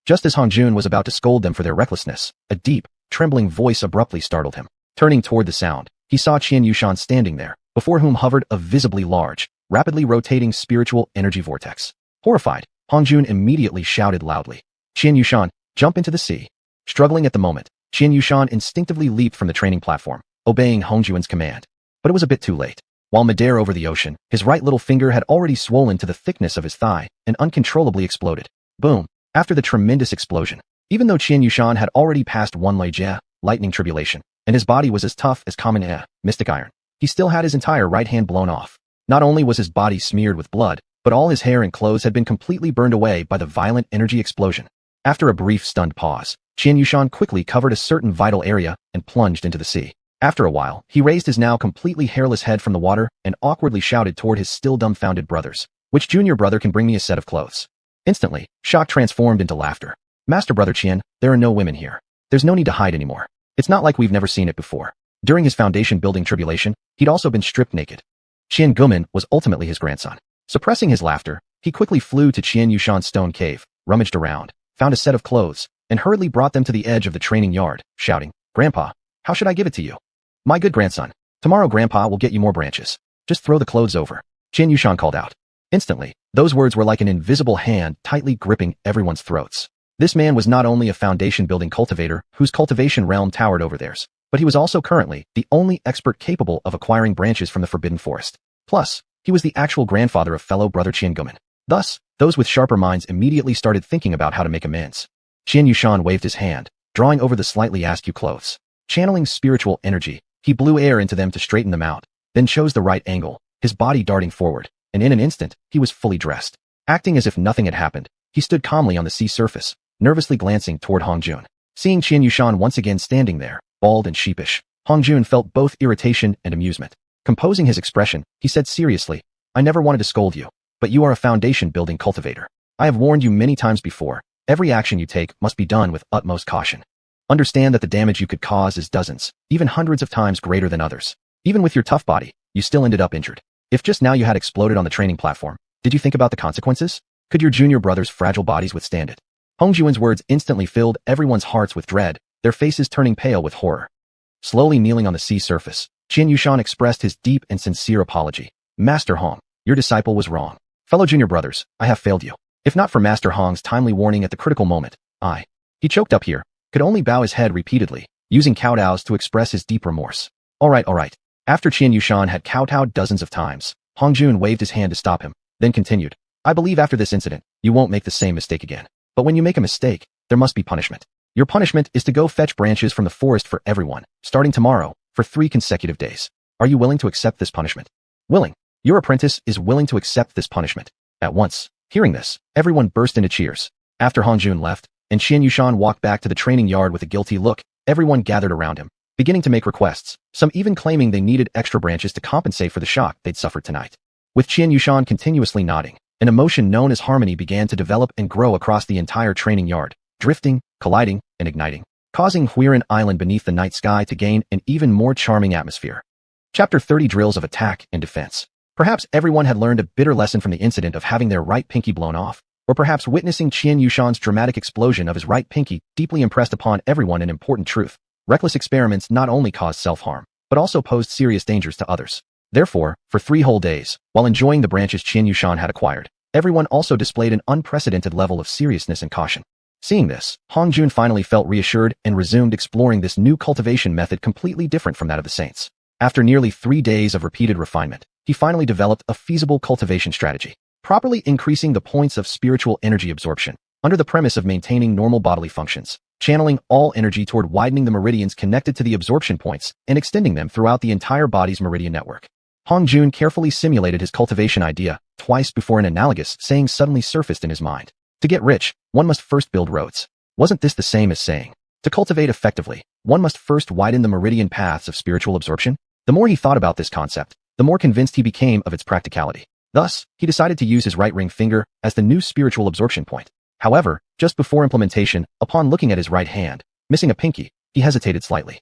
Just as Hongjun was about to scold them for their recklessness, a deep, trembling voice abruptly startled him. Turning toward the sound, he saw xiuxian standing there, before whom hovered a visibly large, rapidly rotating spiritual energy vortex. Horrified, Hongjun immediately shouted loudly, "Xiuxian, jump into the sea." Struggling at the moment, Xiuxian instinctively leaped from the training platform, obeying Hongjun's command. But it was a bit too late. While midair over the ocean, his right little finger had already swollen to the thickness of his thigh and uncontrollably exploded. Boom! After the tremendous explosion, even though Xiuxian had already passed one Jia, lightning tribulation, and his body was as tough as common mystic iron, he still had his entire right hand blown off. Not only was his body smeared with blood, but all his hair and clothes had been completely burned away by the violent energy explosion. After a brief stunned pause, Xiuxian quickly covered a certain vital area and plunged into the sea. After a while, he raised his now completely hairless head from the water and awkwardly shouted toward his still dumbfounded brothers, "Which junior brother can bring me a set of clothes?" Instantly, shock transformed into laughter. "Master Brother Qian, there are no women here. There's no need to hide anymore. It's not like we've never seen it before." During his foundation building tribulation, he'd also been stripped naked. Qian Gumin was ultimately his grandson. Suppressing his laughter, he quickly flew to Xiuxian's stone cave, rummaged around, found a set of clothes, and hurriedly brought them to the edge of the training yard, shouting, "Grandpa, how should I give it to you?" "My good grandson, tomorrow Grandpa will get you more branches. Just throw the clothes over," Xiuxian called out. Instantly, those words were like an invisible hand tightly gripping everyone's throats. This man was not only a foundation-building cultivator whose cultivation realm towered over theirs, but he was also currently the only expert capable of acquiring branches from the Forbidden Forest. Plus, he was the actual grandfather of fellow brother Qian Gumin. Thus, those with sharper minds immediately started thinking about how to make amends. Xiuxian waved his hand, drawing over the slightly askew clothes. Channeling spiritual energy, he blew air into them to straighten them out, then chose the right angle, his body darting forward, and in an instant, he was fully dressed. Acting as if nothing had happened, he stood calmly on the sea surface, nervously glancing toward Hongjun. Seeing Xiuxian once again standing there, bald and sheepish, Hongjun felt both irritation and amusement. Composing his expression, he said seriously, "I never wanted to scold you, but you are a foundation-building cultivator. I have warned you many times before, every action you take must be done with utmost caution. Understand that the damage you could cause is dozens, even hundreds of times greater than others. Even with your tough body, you still ended up injured. If just now you had exploded on the training platform, did you think about the consequences? Could your junior brother's fragile bodies withstand it?" Hongjun's words instantly filled everyone's hearts with dread, their faces turning pale with horror. Slowly kneeling on the sea surface, Xiuxian expressed his deep and sincere apology. "Master Hong, your disciple was wrong. Fellow junior brothers, I have failed you. If not for Master Hong's timely warning at the critical moment, I..." He choked up here, could only bow his head repeatedly, using kowtows to express his deep remorse. All right. After Xiuxian had kowtowed dozens of times, Hongjun waved his hand to stop him, then continued, "I believe after this incident, you won't make the same mistake again. But when you make a mistake, there must be punishment. Your punishment is to go fetch branches from the forest for everyone, starting tomorrow, for 3 consecutive days. Are you willing to accept this punishment? Willing. Your apprentice is willing to accept this punishment. At once, hearing this, everyone burst into cheers. After Hongjun left, and xiuxian walked back to the training yard with a guilty look, everyone gathered around him, beginning to make requests, some even claiming they needed extra branches to compensate for the shock they'd suffered tonight. With xiuxian continuously nodding, an emotion known as harmony began to develop and grow across the entire training yard, drifting, colliding, and igniting, causing Xuanhuan Island beneath the night sky to gain an even more charming atmosphere. Chapter 30 Drills of Attack and Defense. Perhaps everyone had learned a bitter lesson from the incident of having their right pinky blown off, or perhaps witnessing xiuxian's dramatic explosion of his right pinky deeply impressed upon everyone an important truth. Reckless experiments not only caused self-harm, but also posed serious dangers to others. Therefore, for 3 whole days, while enjoying the branches xiuxian had acquired, everyone also displayed an unprecedented level of seriousness and caution. Seeing this, Hongjun finally felt reassured and resumed exploring this new cultivation method completely different from that of the saints. After nearly 3 days of repeated refinement, he finally developed a feasible cultivation strategy, properly increasing the points of spiritual energy absorption, under the premise of maintaining normal bodily functions, channeling all energy toward widening the meridians connected to the absorption points and extending them throughout the entire body's meridian network. Hongjun carefully simulated his cultivation idea twice before an analogous saying suddenly surfaced in his mind. To get rich, one must first build roads. Wasn't this the same as saying, to cultivate effectively, one must first widen the meridian paths of spiritual absorption? The more he thought about this concept, the more convinced he became of its practicality. Thus, he decided to use his right ring finger as the new spiritual absorption point. However, just before implementation, upon looking at his right hand, missing a pinky, he hesitated slightly.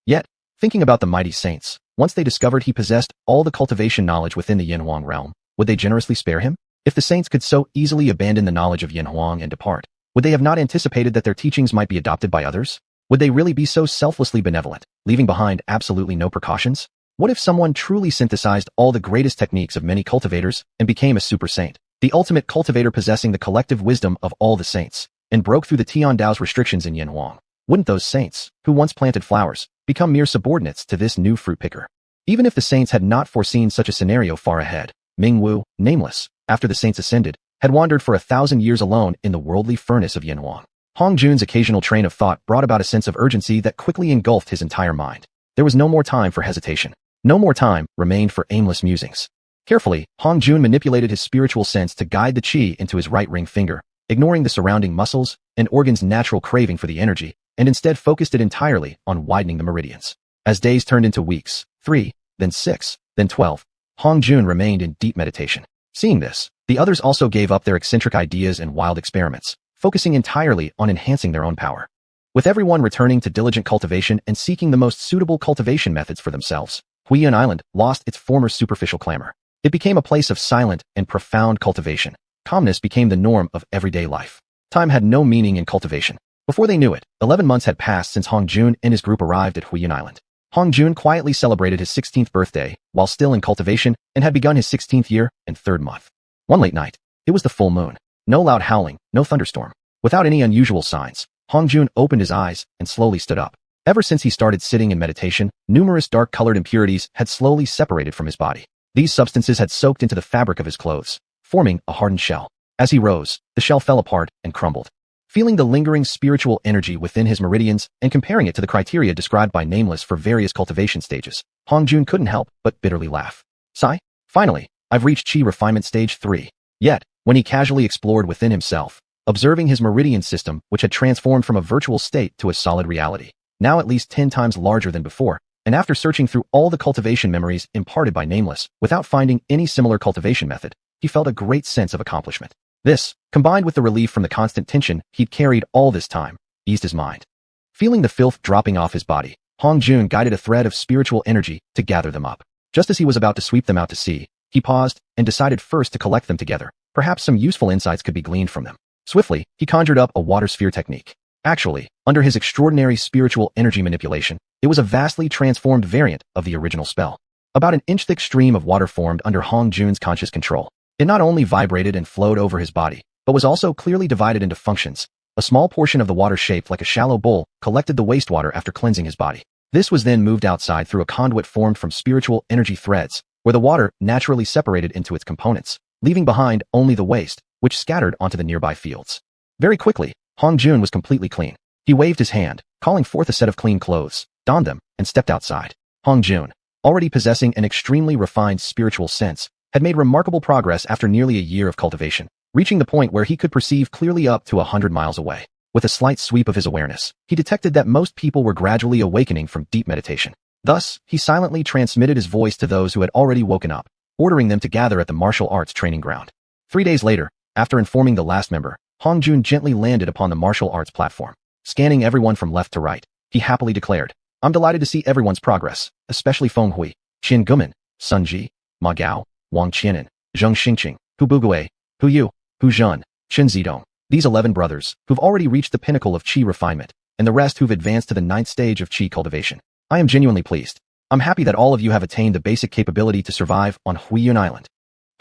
Yet, thinking about the mighty saints, once they discovered he possessed all the cultivation knowledge within the Xuanhuan realm, would they generously spare him? If the saints could so easily abandon the knowledge of Xuanhuan and depart, would they have not anticipated that their teachings might be adopted by others? Would they really be so selflessly benevolent, leaving behind absolutely no precautions? What if someone truly synthesized all the greatest techniques of many cultivators and became a super saint, the ultimate cultivator possessing the collective wisdom of all the saints, and broke through the Tian Dao's restrictions in Xuanhuan? Wouldn't those saints, who once planted flowers, become mere subordinates to this new fruit picker? Even if the saints had not foreseen such a scenario far ahead, Mingwu, nameless, after the saints ascended, had wandered for 1,000 years alone in the worldly furnace of Xuanhuan. Hongjun's occasional train of thought brought about a sense of urgency that quickly engulfed his entire mind. There was no more time for hesitation. No more time remained for aimless musings. Carefully, Hongjun manipulated his spiritual sense to guide the qi into his right ring finger, ignoring the surrounding muscles and organs' natural craving for the energy, and instead focused it entirely on widening the meridians. As days turned into weeks, 3, then 6, then 12, Hongjun remained in deep meditation. Seeing this, the others also gave up their eccentric ideas and wild experiments, focusing entirely on enhancing their own power. With everyone returning to diligent cultivation and seeking the most suitable cultivation methods for themselves, Xuanhuan Island lost its former superficial clamor. It became a place of silent and profound cultivation. Calmness became the norm of everyday life. Time had no meaning in cultivation. Before they knew it, 11 months had passed since Hongjun and his group arrived at Xuanhuan Island. Hongjun quietly celebrated his 16th birthday while still in cultivation and had begun his 16th year and 3rd month. One late night, it was the full moon. No loud howling, no thunderstorm. Without any unusual signs, Hongjun opened his eyes and slowly stood up. Ever since he started sitting in meditation, numerous dark-colored impurities had slowly separated from his body. These substances had soaked into the fabric of his clothes, forming a hardened shell. As he rose, the shell fell apart and crumbled. Feeling the lingering spiritual energy within his meridians and comparing it to the criteria described by Nameless for various cultivation stages, Hongjun couldn't help but bitterly laugh. Sigh. Finally, I've reached Qi Refinement Stage 3. Yet, when he casually explored within himself, observing his meridian system which had transformed from a virtual state to a solid reality, now at least 10 times larger than before, and after searching through all the cultivation memories imparted by Nameless without finding any similar cultivation method, he felt a great sense of accomplishment. This, combined with the relief from the constant tension he'd carried all this time, eased his mind. Feeling the filth dropping off his body, Hongjun guided a thread of spiritual energy to gather them up. Just as he was about to sweep them out to sea, he paused and decided first to collect them together. Perhaps some useful insights could be gleaned from them. Swiftly, he conjured up a water sphere technique. Actually, under his extraordinary spiritual energy manipulation, it was a vastly transformed variant of the original spell. About an inch-thick stream of water formed under Hongjun's conscious control. It not only vibrated and flowed over his body, but was also clearly divided into functions. A small portion of the water shaped like a shallow bowl collected the wastewater after cleansing his body. This was then moved outside through a conduit formed from spiritual energy threads, where the water naturally separated into its components, leaving behind only the waste, which scattered onto the nearby fields. Very quickly, Hongjun was completely clean. He waved his hand, calling forth a set of clean clothes, donned them, and stepped outside. Hong Jun, already possessing an extremely refined spiritual sense, had made remarkable progress after nearly a year of cultivation, reaching the point where he could perceive clearly up to 100 miles away. With a slight sweep of his awareness, he detected that most people were gradually awakening from deep meditation. Thus, he silently transmitted his voice to those who had already woken up, ordering them to gather at the martial arts training ground. 3 days later, after informing the last member, Hong Jun gently landed upon the martial arts platform. Scanning everyone from left to right, he happily declared, "I'm delighted to see everyone's progress, especially Feng Hui, Qin Guman, Sun Ji, Ma Gao, Wang Qianan, Zheng Xingqing, Hu Bugui, Hu Yu, Hu Zhen, Chen Zidong. These 11 brothers, who've already reached the pinnacle of qi refinement, and the rest who've advanced to the 9th stage of qi cultivation. I am genuinely pleased. I'm happy that all of you have attained the basic capability to survive on Huiyun Island.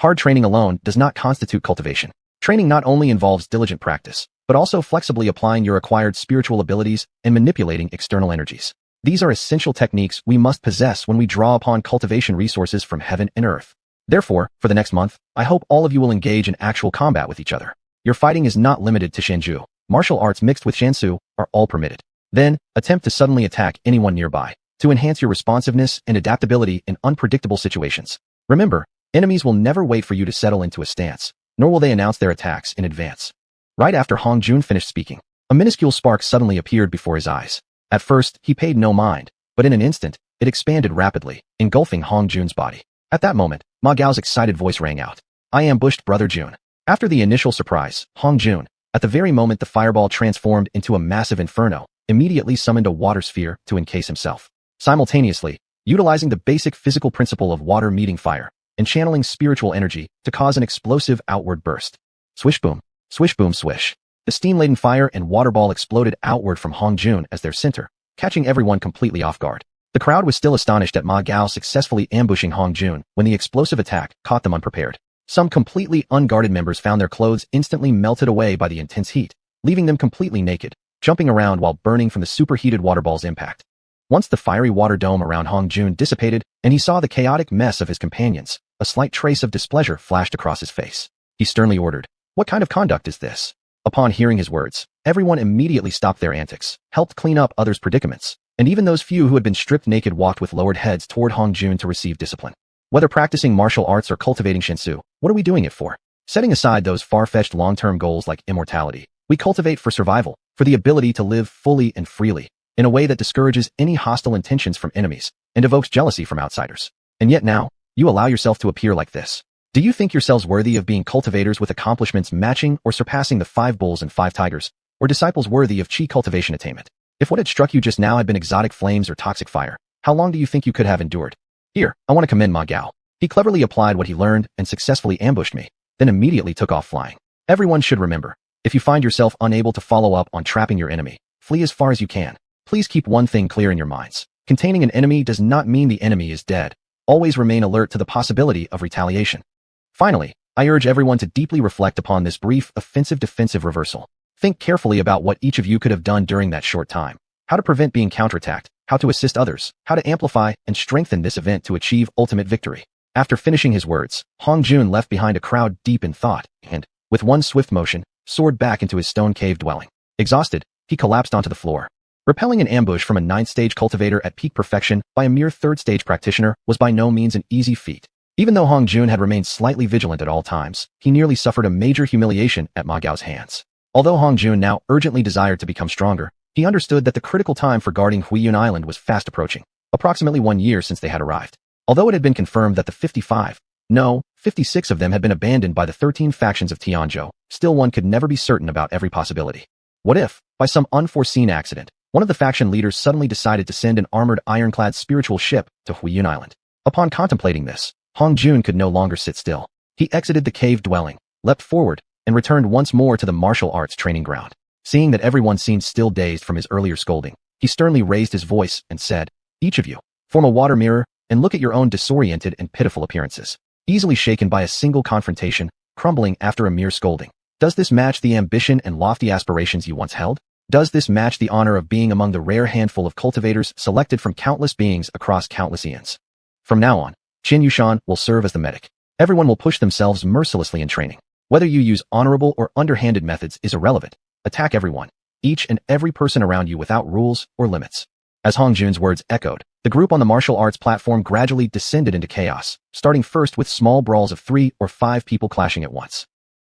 Hard training alone does not constitute cultivation. Training not only involves diligent practice, but also flexibly applying your acquired spiritual abilities and manipulating external energies. These are essential techniques we must possess when we draw upon cultivation resources from heaven and earth. Therefore, for the next month, I hope all of you will engage in actual combat with each other. Your fighting is not limited to Shenju. Martial arts mixed with Shansu are all permitted. Then, attempt to suddenly attack anyone nearby, to enhance your responsiveness and adaptability in unpredictable situations. Remember, enemies will never wait for you to settle into a stance, nor will they announce their attacks in advance." Right after Hong Jun finished speaking, a minuscule spark suddenly appeared before his eyes. At first, he paid no mind, but in an instant, it expanded rapidly, engulfing Hong Jun's body. At that moment, Ma Gao's excited voice rang out. "I ambushed Brother Jun." After the initial surprise, Hong Jun, at the very moment the fireball transformed into a massive inferno, immediately summoned a water sphere to encase himself. Simultaneously, utilizing the basic physical principle of water meeting fire, and channeling spiritual energy to cause an explosive outward burst. Swish boom, swish. The steam-laden fire and water ball exploded outward from Hong Jun as their center, catching everyone completely off guard. The crowd was still astonished at Ma Gao successfully ambushing Hong Jun when the explosive attack caught them unprepared. Some completely unguarded members found their clothes instantly melted away by the intense heat, leaving them completely naked, jumping around while burning from the superheated water ball's impact. Once the fiery water dome around Hong Jun dissipated and he saw the chaotic mess of his companions, a slight trace of displeasure flashed across his face. He sternly ordered, "What kind of conduct is this?" Upon hearing his words, everyone immediately stopped their antics, helped clean up others' predicaments, and even those few who had been stripped naked walked with lowered heads toward Hong Jun to receive discipline. Whether practicing martial arts or cultivating Shensu, what are we doing it for? Setting aside those far-fetched long-term goals like immortality, we cultivate for survival, for the ability to live fully and freely, in a way that discourages any hostile intentions from enemies and evokes jealousy from outsiders. And yet now, you allow yourself to appear like this. Do you think yourselves worthy of being cultivators with accomplishments matching or surpassing the 5 bulls and 5 tigers, or disciples worthy of qi cultivation attainment? If what had struck you just now had been exotic flames or toxic fire, how long do you think you could have endured? Here, I want to commend Ma Gao. He cleverly applied what he learned and successfully ambushed me, then immediately took off flying. Everyone should remember, if you find yourself unable to follow up on trapping your enemy, flee as far as you can. Please keep one thing clear in your minds. Containing an enemy does not mean the enemy is dead. Always remain alert to the possibility of retaliation. Finally, I urge everyone to deeply reflect upon this brief offensive-defensive reversal. Think carefully about what each of you could have done during that short time. How to prevent being counterattacked, how to assist others, how to amplify and strengthen this event to achieve ultimate victory. After finishing his words, Hong Jun left behind a crowd deep in thought and, with one swift motion, soared back into his stone cave dwelling. Exhausted, he collapsed onto the floor. Repelling an ambush from a 9th-stage cultivator at peak perfection by a mere 3rd-stage practitioner was by no means an easy feat. Even though Hong Jun had remained slightly vigilant at all times, he nearly suffered a major humiliation at Ma Gao's hands. Although Hong Jun now urgently desired to become stronger, he understood that the critical time for guarding Huiyun Island was fast approaching, approximately 1 year since they had arrived. Although it had been confirmed that the 56 of them had been abandoned by the 13 factions of Tianzhou, still one could never be certain about every possibility. What if, by some unforeseen accident, one of the faction leaders suddenly decided to send an armored ironclad spiritual ship to Huiyun Island? Upon contemplating this, Hong Jun could no longer sit still. He exited the cave dwelling, leapt forward, and returned once more to the martial arts training ground. Seeing that everyone seemed still dazed from his earlier scolding, he sternly raised his voice and said, "Each of you, form a water mirror and look at your own disoriented and pitiful appearances, easily shaken by a single confrontation, crumbling after a mere scolding. Does this match the ambition and lofty aspirations you once held? Does this match the honor of being among the rare handful of cultivators selected from countless beings across countless eons? From now on, Xiuxian will serve as the medic. Everyone will push themselves mercilessly in training. Whether you use honorable or underhanded methods is irrelevant. Attack everyone. each and every person around you without rules or limits. As Hong Jun's words echoed, the group on the martial arts platform gradually descended into chaos, starting first with small brawls of 3 or 5 people clashing at once.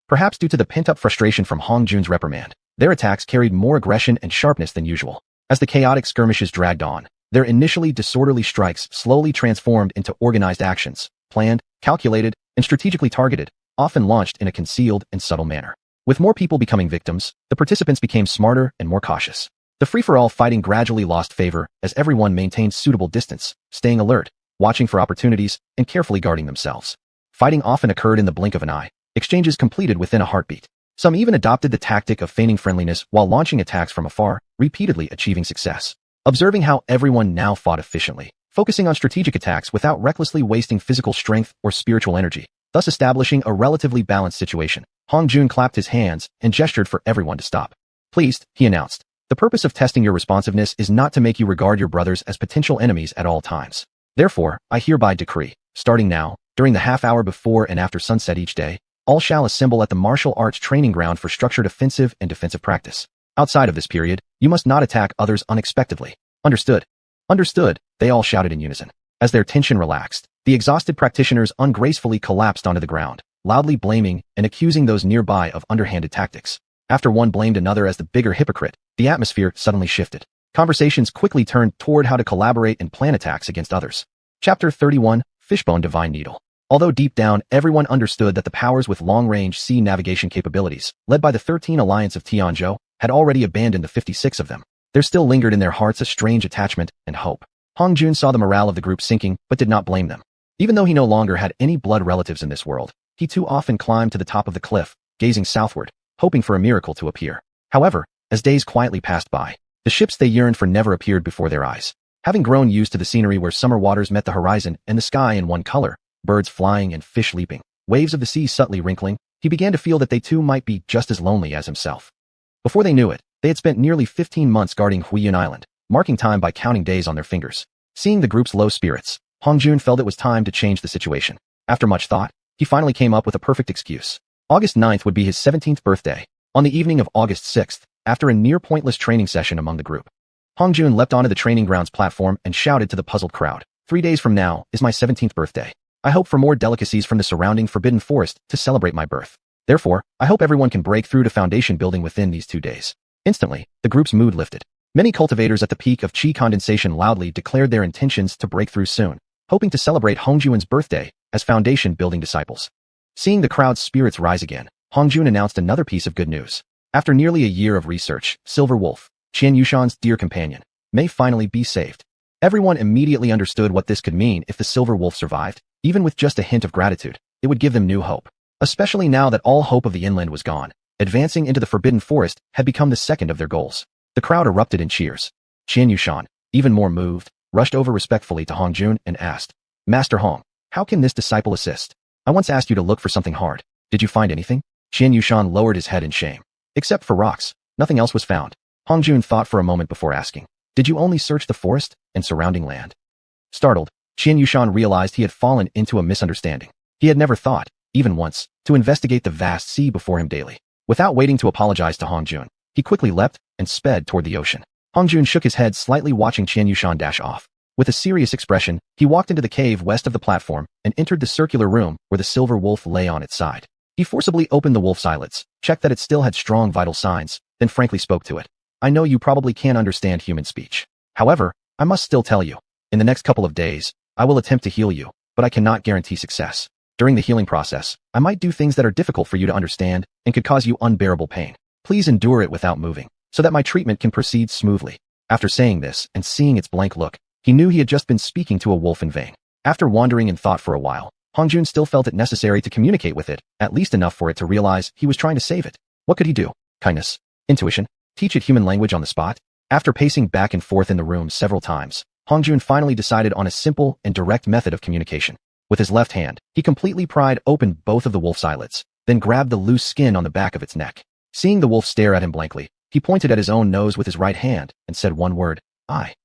Perhaps due to the pent-up frustration from Hong Jun's reprimand, their attacks carried more aggression and sharpness than usual. As the chaotic skirmishes dragged on, their initially disorderly strikes slowly transformed into organized actions, planned, calculated, and strategically targeted, often launched in a concealed and subtle manner. With more people becoming victims, the participants became smarter and more cautious. The free-for-all fighting gradually lost favor as everyone maintained suitable distance, staying alert, watching for opportunities, and carefully guarding themselves. Fighting often occurred in the blink of an eye, exchanges completed within a heartbeat. Some even adopted the tactic of feigning friendliness while launching attacks from afar, repeatedly achieving success. Observing how everyone now fought efficiently, focusing on strategic attacks without recklessly wasting physical strength or spiritual energy, thus establishing a relatively balanced situation, Hong Jun clapped his hands and gestured for everyone to stop. Pleased, he announced, the purpose of testing your responsiveness is not to make you regard your brothers as potential enemies at all times. Therefore, I hereby decree, starting now, during the half hour before and after sunset each day, all shall assemble at the martial arts training ground for structured offensive and defensive practice. Outside of this period, you must not attack others unexpectedly. Understood? Understood, they all shouted in unison. As their tension relaxed, the exhausted practitioners ungracefully collapsed onto the ground, loudly blaming and accusing those nearby of underhanded tactics. After one blamed another as the bigger hypocrite, the atmosphere suddenly shifted. Conversations quickly turned toward how to collaborate and plan attacks against others. Chapter 31, Fishbone Divine Needle. Although deep down everyone understood that the powers with long-range sea navigation capabilities, led by the 13 Alliance of Tianzhou, had already abandoned the 56 of them, there still lingered in their hearts a strange attachment and hope. Hong Jun saw the morale of the group sinking, but did not blame them. Even though he no longer had any blood relatives in this world, he too often climbed to the top of the cliff, gazing southward, hoping for a miracle to appear. However, as days quietly passed by, the ships they yearned for never appeared before their eyes. Having grown used to the scenery where summer waters met the horizon and the sky in one color, birds flying and fish leaping, waves of the sea subtly wrinkling, he began to feel that they too might be just as lonely as himself. Before they knew it, they had spent nearly 15 months guarding Xiuxian Island, marking time by counting days on their fingers. Seeing the group's low spirits, Hong Jun felt it was time to change the situation. After much thought, he finally came up with a perfect excuse. August 9th would be his 17th birthday. On the evening of August 6th, after a near-pointless training session among the group, Hong Jun leapt onto the training grounds platform and shouted to the puzzled crowd, 3 days from now is my 17th birthday. I hope for more delicacies from the surrounding forbidden forest to celebrate my birth. Therefore, I hope everyone can break through to foundation building within these 2 days. Instantly, the group's mood lifted. Many cultivators at the peak of chi condensation loudly declared their intentions to break through soon, hoping to celebrate Hong Jun's birthday as foundation building disciples. Seeing the crowd's spirits rise again, Hong Jun announced another piece of good news. After nearly a year of research, Silver Wolf, Xianxuan's dear companion, may finally be saved. Everyone immediately understood what this could mean if the Silver Wolf survived. Even with just a hint of gratitude, it would give them new hope. Especially now that all hope of the inland was gone, advancing into the forbidden forest had become the second of their goals. The crowd erupted in cheers. Xianxuan, even more moved, rushed over respectfully to Hong Jun and asked, Master Hong, how can this disciple assist? I once asked you to look for something hard. Did you find anything? Xianxuan lowered his head in shame. Except for rocks, nothing else was found. Hong Jun thought for a moment before asking, did you only search the forest and surrounding land? Startled, Xianxuan realized he had fallen into a misunderstanding. He had never thought, even once, to investigate the vast sea before him daily. Without waiting to apologize to Hong Jun, he quickly leapt and sped toward the ocean. Hong Jun shook his head slightly watching Xianxuan dash off. With a serious expression, he walked into the cave west of the platform and entered the circular room where the silver wolf lay on its side. He forcibly opened the wolf's eyelids, checked that it still had strong vital signs, then frankly spoke to it. I know you probably can't understand human speech. However, I must still tell you, in the next couple of days, I will attempt to heal you, but I cannot guarantee success. During the healing process, I might do things that are difficult for you to understand and could cause you unbearable pain. Please endure it without moving, so that my treatment can proceed smoothly. After saying this and seeing its blank look, he knew he had just been speaking to a wolf in vain. After wandering in thought for a while, Hong Jun still felt it necessary to communicate with it, at least enough for it to realize he was trying to save it. What could he do? Kindness? Intuition? Teach it human language on the spot? After pacing back and forth in the room several times, Hong Jun finally decided on a simple and direct method of communication. With his left hand, he completely pried open both of the wolf's eyelids, then grabbed the loose skin on the back of its neck. Seeing the wolf stare at him blankly, he pointed at his own nose with his right hand and said one word, I.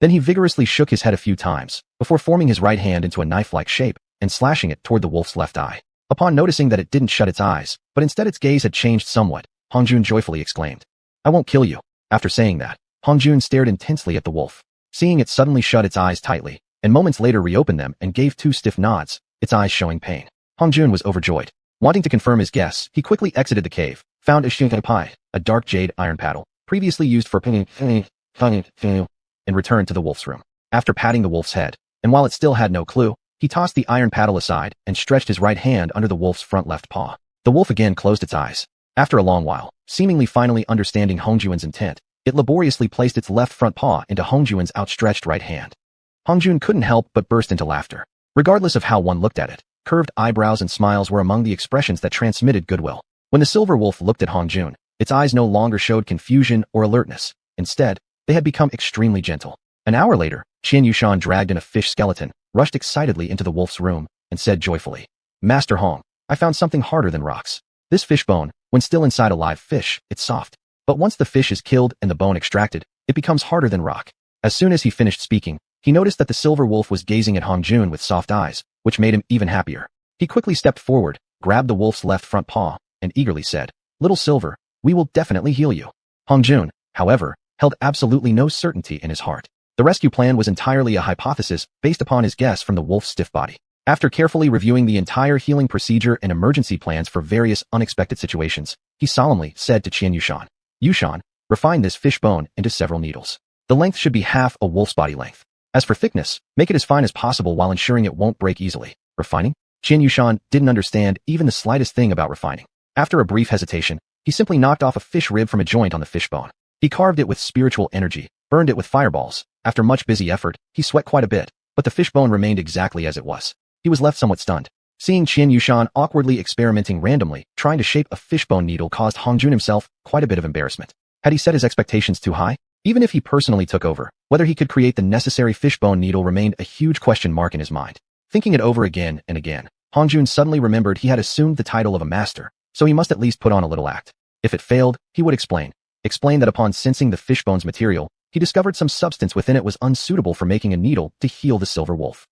Then he vigorously shook his head a few times, before forming his right hand into a knife-like shape and slashing it toward the wolf's left eye. Upon noticing that it didn't shut its eyes, but instead its gaze had changed somewhat, Hong Jun joyfully exclaimed, I won't kill you. After saying that, Hongjun stared intensely at the wolf. Seeing it suddenly shut its eyes tightly, and moments later reopened them and gave 2 stiff nods, its eyes showing pain. Hongjun was overjoyed. Wanting to confirm his guess, he quickly exited the cave, found a xiuxian, a dark jade iron paddle, previously used for pinging, and returned to the wolf's room. After patting the wolf's head, and while it still had no clue, he tossed the iron paddle aside and stretched his right hand under the wolf's front left paw. The wolf again closed its eyes. After a long while, seemingly finally understanding Hongjuan's intent, it laboriously placed its left front paw into Hongjuan's outstretched right hand. Hongjun couldn't help but burst into laughter. Regardless of how one looked at it, curved eyebrows and smiles were among the expressions that transmitted goodwill. When the silver wolf looked at Hongjun, its eyes no longer showed confusion or alertness. Instead, they had become extremely gentle. An hour later, xiuxian dragged in a fish skeleton, rushed excitedly into the wolf's room, and said joyfully, "Master Hong, I found something harder than rocks. This fish bone, when still inside a live fish, it's soft. But once the fish is killed and the bone extracted, it becomes harder than rock." As soon as he finished speaking, he noticed that the silver wolf was gazing at Hongjun with soft eyes, which made him even happier. He quickly stepped forward, grabbed the wolf's left front paw, and eagerly said, "Little Silver, we will definitely heal you." Hongjun, however, held absolutely no certainty in his heart. The rescue plan was entirely a hypothesis based upon his guess from the wolf's stiff body. After carefully reviewing the entire healing procedure and emergency plans for various unexpected situations, he solemnly said to xiuxian, "Yushan, refine this fish bone into several needles. The length should be half a wolf's body length. As for thickness, make it as fine as possible while ensuring it won't break easily." Refining? Xiuxian didn't understand even the slightest thing about refining. After a brief hesitation, he simply knocked off a fish rib from a joint on the fish bone. He carved it with spiritual energy, burned it with fireballs. After much busy effort, he sweat quite a bit, but the fish bone remained exactly as it was. He was left somewhat stunned. Seeing xiuxian awkwardly experimenting randomly, trying to shape a fishbone needle caused Hongjun himself quite a bit of embarrassment. Had he set his expectations too high? Even if he personally took over, whether he could create the necessary fishbone needle remained a huge question mark in his mind. Thinking it over again and again, Hongjun suddenly remembered he had assumed the title of a master, so he must at least put on a little act. If it failed, he would explain that upon sensing the fishbone's material, he discovered some substance within it was unsuitable for making a needle to heal the silver wolf.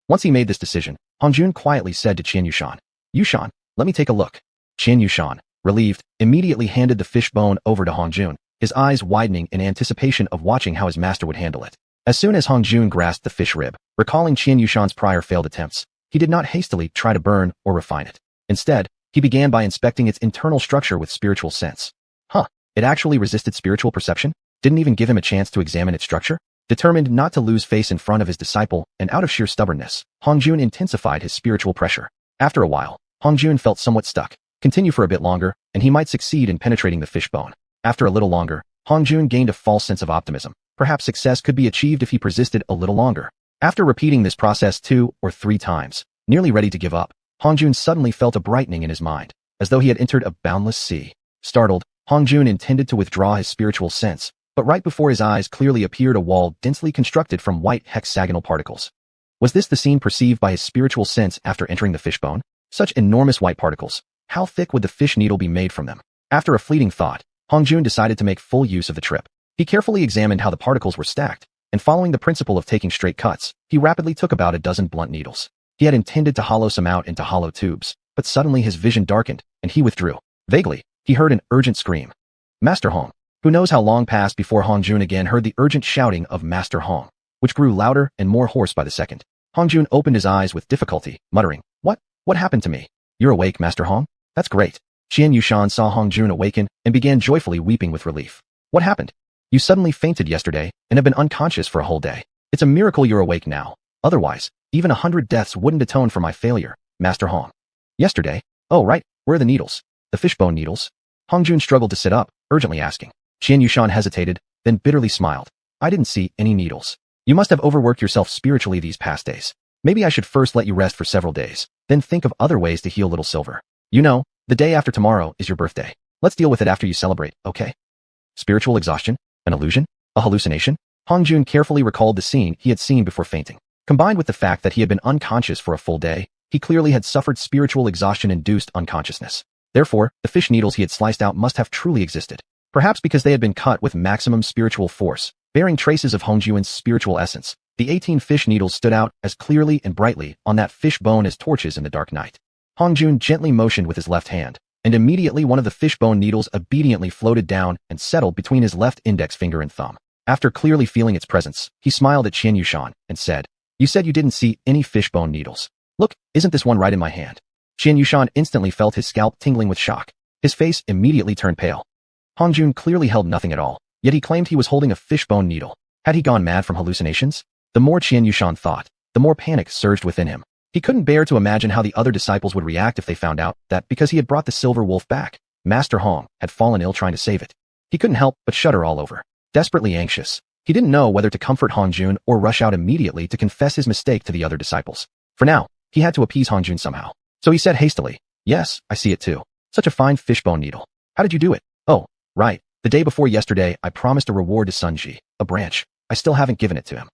Once he made this decision, Hongjun quietly said to xiuxian, "Yushan, let me take a look." Xiuxian, relieved, immediately handed the fish bone over to Hongjun, his eyes widening in anticipation of watching how his master would handle it. As soon as Hongjun grasped the fish rib, recalling xiuxian's prior failed attempts, he did not hastily try to burn or refine it. Instead, he began by inspecting its internal structure with spiritual sense. It actually resisted spiritual perception? Didn't even give him a chance to examine its structure? Determined not to lose face in front of his disciple, and out of sheer stubbornness, Hongjun intensified his spiritual pressure. After a while, Hongjun felt somewhat stuck. Continue for a bit longer, and he might succeed in penetrating the fish bone. After a little longer, Hongjun gained a false sense of optimism. Perhaps success could be achieved if he persisted a little longer. After repeating this process 2 or 3 times, nearly ready to give up, Hongjun suddenly felt a brightening in his mind, as though he had entered a boundless sea. Startled, Hongjun intended to withdraw his spiritual sense, but right before his eyes clearly appeared a wall densely constructed from white hexagonal particles. Was this the scene perceived by his spiritual sense after entering the fish bone? Such enormous white particles. How thick would the fish needle be made from them? After a fleeting thought, Hongjun decided to make full use of the trip. He carefully examined how the particles were stacked, and following the principle of taking straight cuts, he rapidly took about a dozen blunt needles. He had intended to hollow some out into hollow tubes, but suddenly his vision darkened, and he withdrew. Vaguely, he heard an urgent scream. Master Hong. Who knows how long passed before Hongjun again heard the urgent shouting of Master Hong, which grew louder and more hoarse by the second. Hongjun opened his eyes with difficulty, muttering, What happened to me? You're awake, Master Hong? That's great." Xiuxian saw Hongjun awaken and began joyfully weeping with relief. "What happened? You suddenly fainted yesterday and have been unconscious for a whole day. It's a miracle you're awake now. Otherwise, even 100 deaths wouldn't atone for my failure, Master Hong." "Yesterday? Oh, right. Where are the needles? The fishbone needles?" Hongjun struggled to sit up, urgently asking. Xiuxian hesitated, then bitterly smiled. "I didn't see any needles. You must have overworked yourself spiritually these past days. Maybe I should first let you rest for several days, then think of other ways to heal Little Silver. You know, the day after tomorrow is your birthday. Let's deal with it after you celebrate, okay?" Spiritual exhaustion? An illusion? A hallucination? Hongjun carefully recalled the scene he had seen before fainting. Combined with the fact that he had been unconscious for a full day, he clearly had suffered spiritual exhaustion-induced unconsciousness. Therefore, the fish needles he had sliced out must have truly existed. Perhaps because they had been cut with maximum spiritual force, bearing traces of Hongjuan's spiritual essence, the 18 fish needles stood out as clearly and brightly on that fish bone as torches in the dark night. Hongjun gently motioned with his left hand, and immediately one of the fishbone needles obediently floated down and settled between his left index finger and thumb. After clearly feeling its presence, he smiled at xiuxian and said, "You said you didn't see any fishbone needles. Look, isn't this one right in my hand?" Xiuxian instantly felt his scalp tingling with shock. His face immediately turned pale. Hongjun clearly held nothing at all, yet he claimed he was holding a fishbone needle. Had he gone mad from hallucinations? The more Xiuxian thought, the more panic surged within him. He couldn't bear to imagine how the other disciples would react if they found out that because he had brought the silver wolf back, Master Hong had fallen ill trying to save it. He couldn't help but shudder all over. Desperately anxious, he didn't know whether to comfort Hongjun or rush out immediately to confess his mistake to the other disciples. For now, he had to appease Hongjun somehow. So he said hastily, "Yes, I see it too. Such a fine fishbone needle. How did you do it?" "Oh, right. The day before yesterday, I promised a reward to Sunji, a branch. I still haven't given it to him."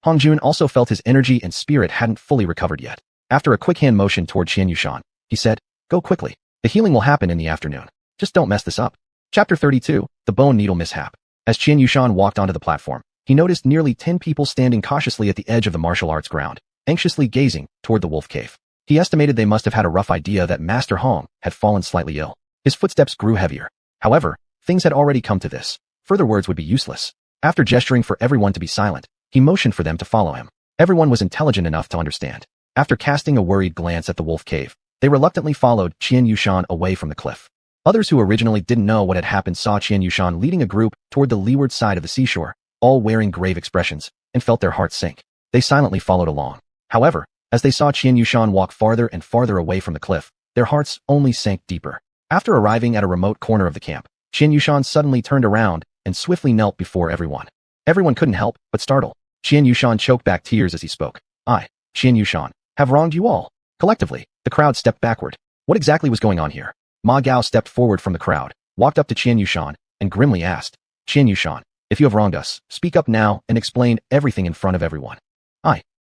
Hongjun also felt his energy and spirit hadn't fully recovered yet. After a quick hand motion toward Xiuxian, he said, "Go quickly. The healing will happen in the afternoon. Just don't mess this up." Chapter 32, The Bone Needle Mishap. As Xiuxian walked onto the platform, he noticed nearly 10 people standing cautiously at the edge of the martial arts ground, anxiously gazing toward the wolf cave. He estimated they must have had a rough idea that Master Hong had fallen slightly ill. His footsteps grew heavier. However, things had already come to this. Further words would be useless. After gesturing for everyone to be silent, he motioned for them to follow him. Everyone was intelligent enough to understand. After casting a worried glance at the wolf cave, they reluctantly followed Xiuxian away from the cliff. Others who originally didn't know what had happened saw Xiuxian leading a group toward the leeward side of the seashore, all wearing grave expressions, and felt their hearts sink. They silently followed along. However, as they saw Xiuxian walk farther and farther away from the cliff, their hearts only sank deeper. After arriving at a remote corner of the camp, Xiuxian suddenly turned around and swiftly knelt before everyone. Everyone couldn't help but startle. Xiuxian choked back tears as he spoke. "I, Xiuxian, have wronged you all." Collectively, the crowd stepped backward. What exactly was going on here? Ma Gao stepped forward from the crowd, walked up to Xiuxian, and grimly asked, "Xiuxian, if you have wronged us, speak up now and explain everything in front of everyone."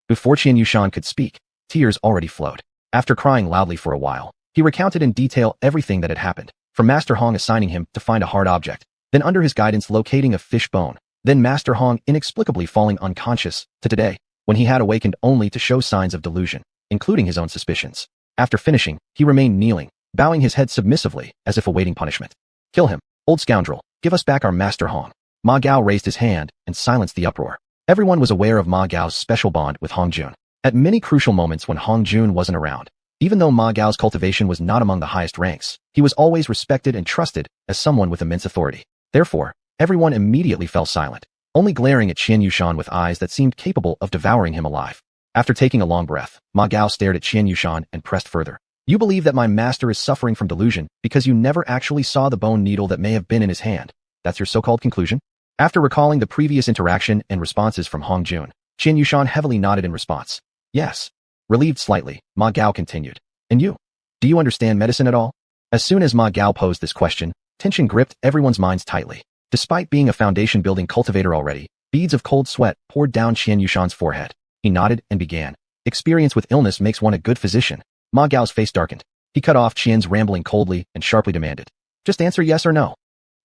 Before Xiuxian could speak, tears already flowed. After crying loudly for a while, he recounted in detail everything that had happened, from Master Hong assigning him to find a hard object, then under his guidance locating a fish bone, then Master Hong inexplicably falling unconscious, to today, when he had awakened only to show signs of delusion, including his own suspicions. After finishing, he remained kneeling, bowing his head submissively as if awaiting punishment. "Kill him, old scoundrel, give us back our Master Hong." Ma Gao raised his hand and silenced the uproar. Everyone was aware of Ma Gao's special bond with Hongjun. At many crucial moments when Hongjun wasn't around, even though Ma Gao's cultivation was not among the highest ranks, he was always respected and trusted as someone with immense authority. Therefore, everyone immediately fell silent, only glaring at Xiuxian with eyes that seemed capable of devouring him alive. After taking a long breath, Ma Gao stared at Xiuxian and pressed further. "You believe that my master is suffering from delusion because you never actually saw the bone needle that may have been in his hand. That's your so-called conclusion?" After recalling the previous interaction and responses from Hongjun, Xiuxian heavily nodded in response. "Yes." Relieved slightly, Ma Gao continued. "And you? Do you understand medicine at all?" As soon as Ma Gao posed this question, tension gripped everyone's minds tightly. Despite being a foundation-building cultivator already, beads of cold sweat poured down Xiuxian's forehead. He nodded and began. "Experience with illness makes one a good physician." Ma Gao's face darkened. He cut off Qian's rambling coldly and sharply demanded, "Just answer yes or no."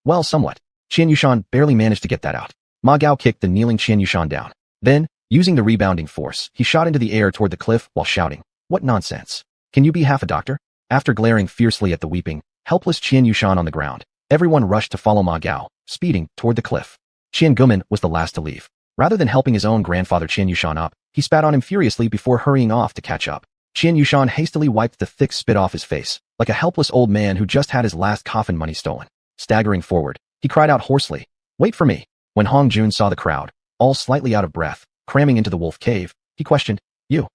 "Well, somewhat." Xiuxian barely managed to get that out. Ma Gao kicked the kneeling Xiuxian down. Then, using the rebounding force, he shot into the air toward the cliff while shouting, "What nonsense! Can you be half a doctor?" After glaring fiercely at the weeping, helpless Xiuxian on the ground, everyone rushed to follow Ma Gao, speeding toward the cliff. Gumin was the last to leave. Rather than helping his own grandfather Xiuxian up, he spat on him furiously before hurrying off to catch up. Xiuxian hastily wiped the thick spit off his face, like a helpless old man who just had his last coffin money stolen. Staggering forward, he cried out hoarsely, "Wait for me." When Hongjun saw the crowd, all slightly out of breath, cramming into the wolf cave, he questioned, "You?"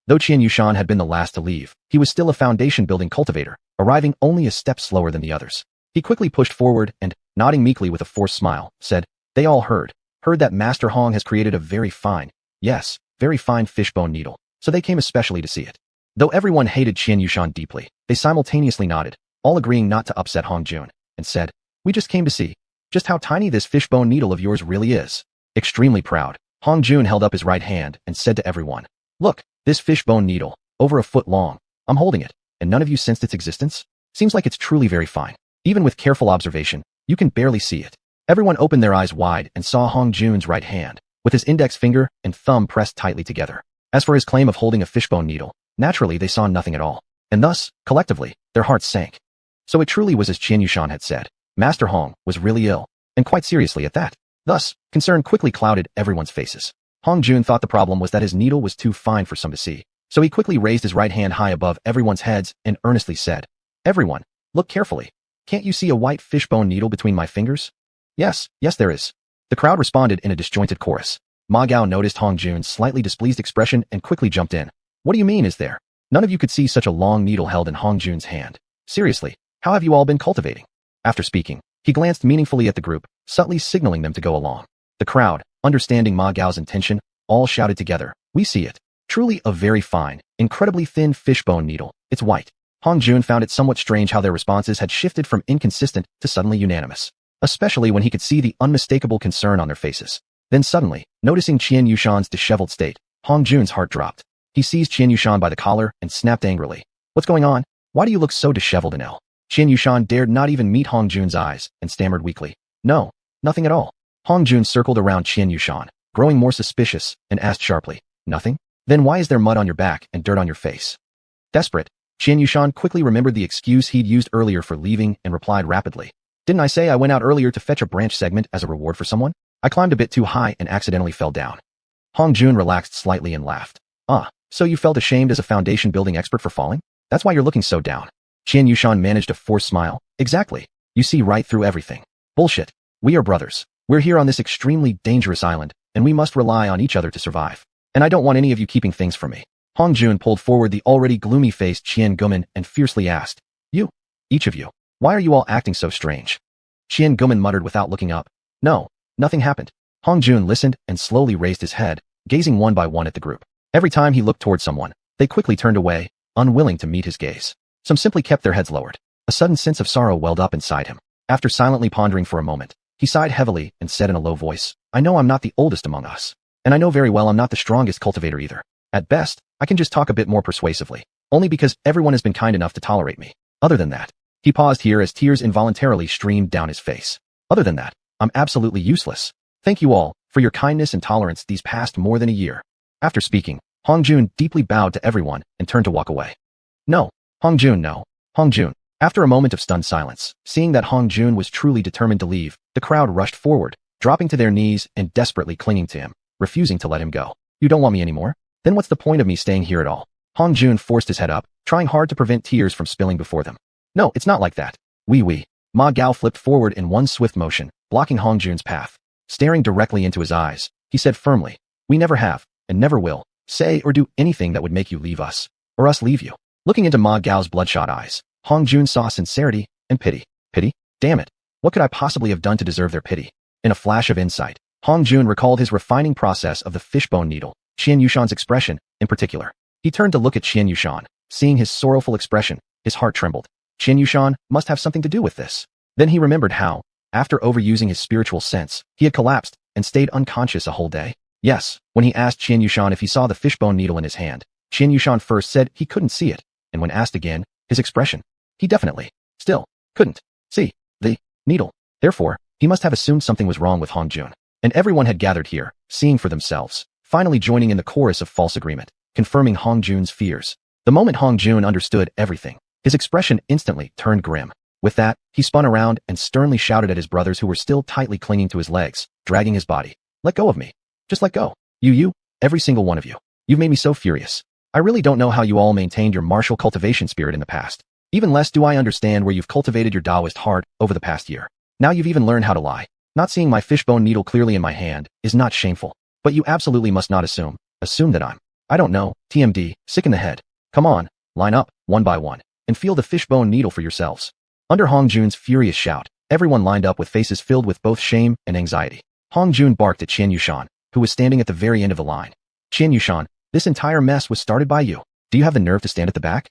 Though Xiuxian had been the last to leave, he was still a foundation-building cultivator, arriving only a step slower than the others. He quickly pushed forward and, nodding meekly with a forced smile, said, "They all heard that Master Hong has created a very fine, yes, very fine fishbone needle, so they came especially to see it." Though everyone hated Xiuxian deeply, they simultaneously nodded, all agreeing not to upset Hongjun, and said, "We just came to see just how tiny this fishbone needle of yours really is." Extremely proud, Hongjun held up his right hand and said to everyone, "Look, this fishbone needle, over a foot long. I'm holding it, and none of you sensed its existence? Seems like it's truly very fine. Even with careful observation, you can barely see it." Everyone opened their eyes wide and saw Hongjun's right hand, with his index finger and thumb pressed tightly together. As for his claim of holding a fishbone needle, naturally they saw nothing at all, and thus, collectively, their hearts sank. So it truly was as xiuxian had said. Master Hong was really ill, and quite seriously at that. Thus, concern quickly clouded everyone's faces. Hong Jun thought the problem was that his needle was too fine for some to see, so he quickly raised his right hand high above everyone's heads and earnestly said, "Everyone, look carefully. Can't you see a white fishbone needle between my fingers?" "Yes, yes there is." The crowd responded in a disjointed chorus. Ma Gao noticed Hong Jun's slightly displeased expression and quickly jumped in. "What do you mean is there? None of you could see such a long needle held in Hong Jun's hand. Seriously, how have you all been cultivating?" After speaking, he glanced meaningfully at the group, subtly signaling them to go along. The crowd, understanding Ma Gao's intention, all shouted together, "We see it. Truly a very fine, incredibly thin fishbone needle. It's white." Hong Jun found it somewhat strange how their responses had shifted from inconsistent to suddenly unanimous, especially when he could see the unmistakable concern on their faces. Then suddenly, noticing xiuxian's disheveled state, Hong Jun's heart dropped. He seized xiuxian by the collar and snapped angrily. "What's going on? Why do you look so disheveled and ill?" Xiuxian dared not even meet Hong Jun's eyes and stammered weakly, "No, nothing at all." Hong Jun circled around Xiuxian, growing more suspicious, and asked sharply, "Nothing? Then why is there mud on your back and dirt on your face?" Desperate, Xiuxian quickly remembered the excuse he'd used earlier for leaving and replied rapidly, "Didn't I say I went out earlier to fetch a branch segment as a reward for someone? I climbed a bit too high and accidentally fell down." Hong Jun relaxed slightly and laughed. "Ah, so you felt ashamed as a foundation building expert for falling? That's why you're looking so down." Xiuxian managed a forced smile. "Exactly. You see right through everything. Bullshit. We are brothers. We're here on this extremely dangerous island, and we must rely on each other to survive. And I don't want any of you keeping things from me." Hong Jun pulled forward the already gloomy-faced Qian Guman and fiercely asked, "You, each of you, why are you all acting so strange?" Qian Guman muttered without looking up, "No, nothing happened." Hong Jun listened and slowly raised his head, gazing one by one at the group. Every time he looked toward someone, they quickly turned away, unwilling to meet his gaze. Some simply kept their heads lowered. A sudden sense of sorrow welled up inside him. After silently pondering for a moment, he sighed heavily and said in a low voice, "I know I'm not the oldest among us. And I know very well I'm not the strongest cultivator either. At best, I can just talk a bit more persuasively, only because everyone has been kind enough to tolerate me. Other than that," he paused here as tears involuntarily streamed down his face. "Other than that, I'm absolutely useless. Thank you all for your kindness and tolerance these past more than a year." After speaking, Hong Jun deeply bowed to everyone and turned to walk away. "No, Hong Jun, no. Hong Jun." After a moment of stunned silence, seeing that Hong Jun was truly determined to leave, the crowd rushed forward, dropping to their knees and desperately clinging to him, refusing to let him go. "You don't want me anymore? Then what's the point of me staying here at all?" Hong Jun forced his head up, trying hard to prevent tears from spilling before them. "No, it's not like that. We. Ma Gao flipped forward in one swift motion, blocking Hong Jun's path. Staring directly into his eyes, he said firmly, "We never have, and never will, say or do anything that would make you leave us, or us leave you." Looking into Ma Gao's bloodshot eyes, Hong Jun saw sincerity and pity. Pity? Damn it. What could I possibly have done to deserve their pity? In a flash of insight, Hong Jun recalled his refining process of the fishbone needle, Xiuxian's expression, in particular. He turned to look at Xiuxian. Seeing his sorrowful expression, his heart trembled. Xiuxian must have something to do with this. Then he remembered how, after overusing his spiritual sense, he had collapsed and stayed unconscious a whole day. Yes, when he asked Xiuxian if he saw the fishbone needle in his hand, Xiuxian first said he couldn't see it, and when asked again, his expression, he definitely, still, couldn't see the needle. Therefore, he must have assumed something was wrong with Hong Jun. And everyone had gathered here, seeing for themselves, finally joining in the chorus of false agreement, confirming Hong Jun's fears. The moment Hong Jun understood everything, his expression instantly turned grim. With that, he spun around and sternly shouted at his brothers who were still tightly clinging to his legs, dragging his body. "Let go of me. Just let go. You, every single one of you. You've made me so furious. I really don't know how you all maintained your martial cultivation spirit in the past. Even less do I understand where you've cultivated your Taoist heart over the past year. Now you've even learned how to lie. Not seeing my fishbone needle clearly in my hand is not shameful. But you absolutely must not assume that I don't know, TMD, sick in the head. Come on, line up, one by one, and feel the fishbone needle for yourselves." Under Hong Jun's furious shout, everyone lined up with faces filled with both shame and anxiety. Hong Jun barked at Xiuxian, who was standing at the very end of the line. "Xiuxian, this entire mess was started by you. Do you have the nerve to stand at the back?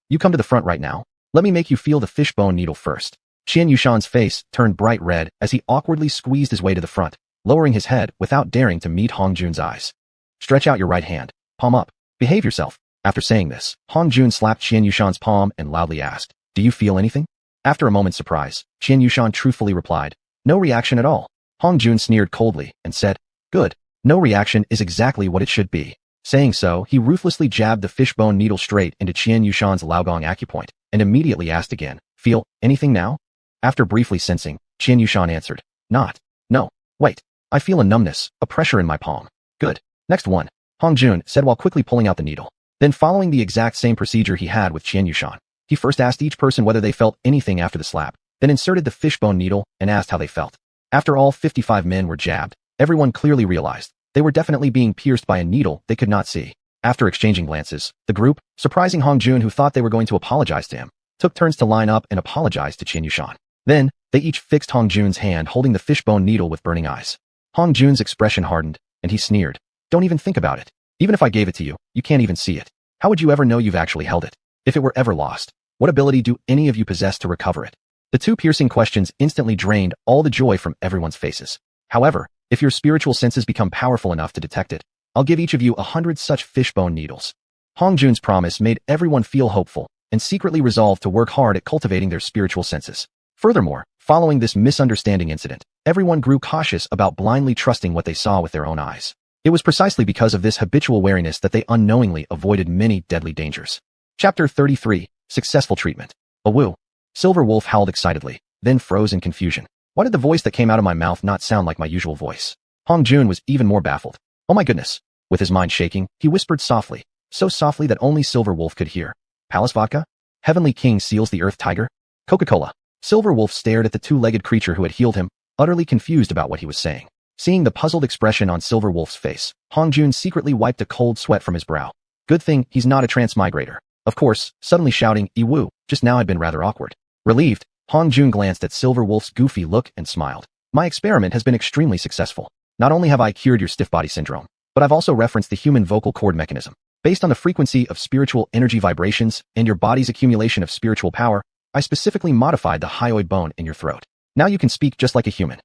You come to the front right now. Let me make you feel the fishbone needle first." Xiuxian's face turned bright red as he awkwardly squeezed his way to the front, lowering his head without daring to meet Hong Jun's eyes. "Stretch out your right hand, palm up. Behave yourself." After saying this, Hong Jun slapped Xiuxian's palm and loudly asked, "Do you feel anything?" After a moment's surprise, Xiuxian truthfully replied, "No reaction at all." Hong Jun sneered coldly and said, "Good. No reaction is exactly what it should be." Saying so, he ruthlessly jabbed the fishbone needle straight into Xiuxian's Laogong acupoint, and immediately asked again, Feel anything now? After briefly sensing, Xiuxian answered, Not. No. Wait. I feel a numbness, a pressure in my palm. Good. Next one, Hong Jun said while quickly pulling out the needle. Then following the exact same procedure he had with Xiuxian, he first asked each person whether they felt anything after the slap, then inserted the fishbone needle and asked how they felt. After all 55 men were jabbed, everyone clearly realized they were definitely being pierced by a needle they could not see. After exchanging glances, the group, surprising Hong Jun who thought they were going to apologize to him, took turns to line up and apologize to Xiuxian. Then, they each fixed Hong Jun's hand holding the fishbone needle with burning eyes. Hong Jun's expression hardened, and he sneered. Don't even think about it. Even if I gave it to you, you can't even see it. How would you ever know you've actually held it? If it were ever lost, what ability do any of you possess to recover it? The two piercing questions instantly drained all the joy from everyone's faces. However, if your spiritual senses become powerful enough to detect it, I'll give each of you 100 such fishbone needles. Hong Jun's promise made everyone feel hopeful and secretly resolved to work hard at cultivating their spiritual senses. Furthermore, following this misunderstanding incident, everyone grew cautious about blindly trusting what they saw with their own eyes. It was precisely because of this habitual wariness that they unknowingly avoided many deadly dangers. Chapter 33, Successful Treatment. Awoo. Silver Wolf howled excitedly, then froze in confusion. Why did the voice that came out of my mouth not sound like my usual voice? Hong Jun was even more baffled. Oh my goodness. With his mind shaking, he whispered softly, so softly that only Silver Wolf could hear. Palace vodka? Heavenly King seals the earth tiger? Coca-Cola. Silver Wolf stared at the two-legged creature who had healed him, utterly confused about what he was saying. Seeing the puzzled expression on Silver Wolf's face, Hong Jun secretly wiped a cold sweat from his brow. Good thing he's not a transmigrator. Of course, suddenly shouting, Iwu, just now had been rather awkward. Relieved, Hong Jun glanced at Silver Wolf's goofy look and smiled. My experiment has been extremely successful. Not only have I cured your stiff body syndrome, but I've also referenced the human vocal cord mechanism. Based on the frequency of spiritual energy vibrations and your body's accumulation of spiritual power, I specifically modified the hyoid bone in your throat. Now you can speak just like a human.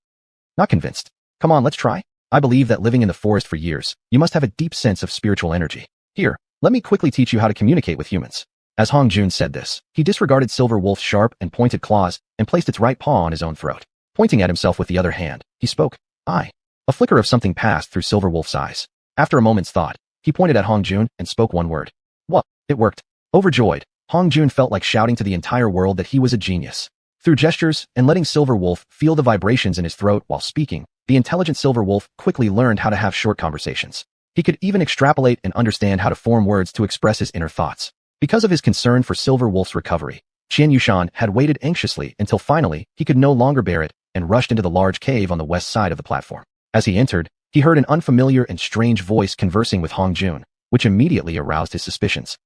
Not convinced. Come on, let's try. I believe that living in the forest for years, you must have a deep sense of spiritual energy. Here, let me quickly teach you how to communicate with humans. As Hong Jun said this, he disregarded Silver Wolf's sharp and pointed claws and placed its right paw on his own throat. Pointing at himself with the other hand, he spoke, I. A flicker of something passed through Silver Wolf's eyes. After a moment's thought, he pointed at Hong Jun and spoke one word. What? It worked. Overjoyed, Hong Jun felt like shouting to the entire world that he was a genius. Through gestures and letting Silver Wolf feel the vibrations in his throat while speaking, the intelligent Silver Wolf quickly learned how to have short conversations. He could even extrapolate and understand how to form words to express his inner thoughts. Because of his concern for Silver Wolf's recovery, Xiuxian had waited anxiously until finally he could no longer bear it and rushed into the large cave on the west side of the platform. As he entered, he heard an unfamiliar and strange voice conversing with Hong Jun, which immediately aroused his suspicions.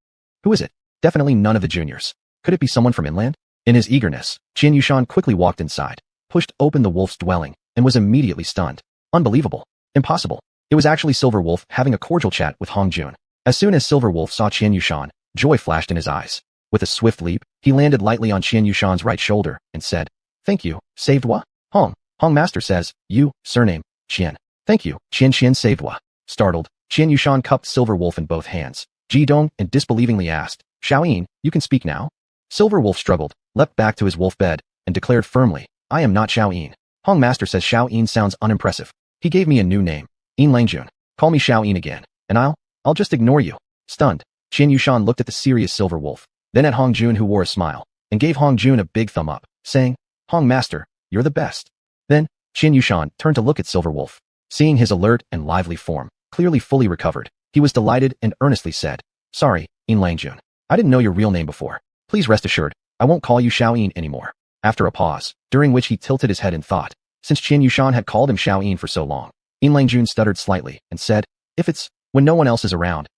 Who is it? Definitely none of the juniors. Could it be someone from inland? In his eagerness, Xiuxian quickly walked inside, pushed open the wolf's dwelling, and was immediately stunned. Unbelievable. Impossible. It was actually Silver Wolf having a cordial chat with Hong Jun. As soon as Silver Wolf saw Xiuxian, joy flashed in his eyes. With a swift leap, he landed lightly on Xiuxian's right shoulder and said, Thank you, saved wa? Hong Master says, you, surname, Qian. Thank you, Qian saved wa. Startled, Xiuxian cupped Silver Wolf in both hands. Ji-dong and disbelievingly asked, Xiaoyin, you can speak now? Silver Wolf struggled, leapt back to his wolf bed, and declared firmly, I am not Xiaoyin. Hong Master says Xiaoyin sounds unimpressive. He gave me a new name, Yin Langjun. Call me Xiaoyin again, and I'll just ignore you. Stunned, Xiuxian looked at the serious Silver Wolf, then at Hong Jun who wore a smile, and gave Hong Jun a big thumb up, saying, Hong Master, you're the best. Then, Xiuxian turned to look at Silver Wolf. Seeing his alert and lively form, clearly fully recovered, he was delighted and earnestly said, Sorry, Yin Langjun. I didn't know your real name before. Please rest assured, I won't call you Xiaoyin anymore. After a pause, during which he tilted his head in thought, since Xiuxian had called him Xiaoyin for so long, Yin Langjun stuttered slightly and said, If it's when no one else is around,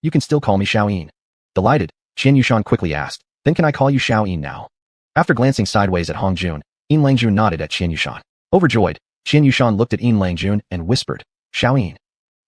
you can still call me Xiaoyin. Delighted, Xiuxian quickly asked, Then can I call you Xiaoyin now? After glancing sideways at Hong Jun, Yin Langjun nodded at Xiuxian. Overjoyed, Xiuxian looked at Yin Langjun and whispered, Xiaoyin.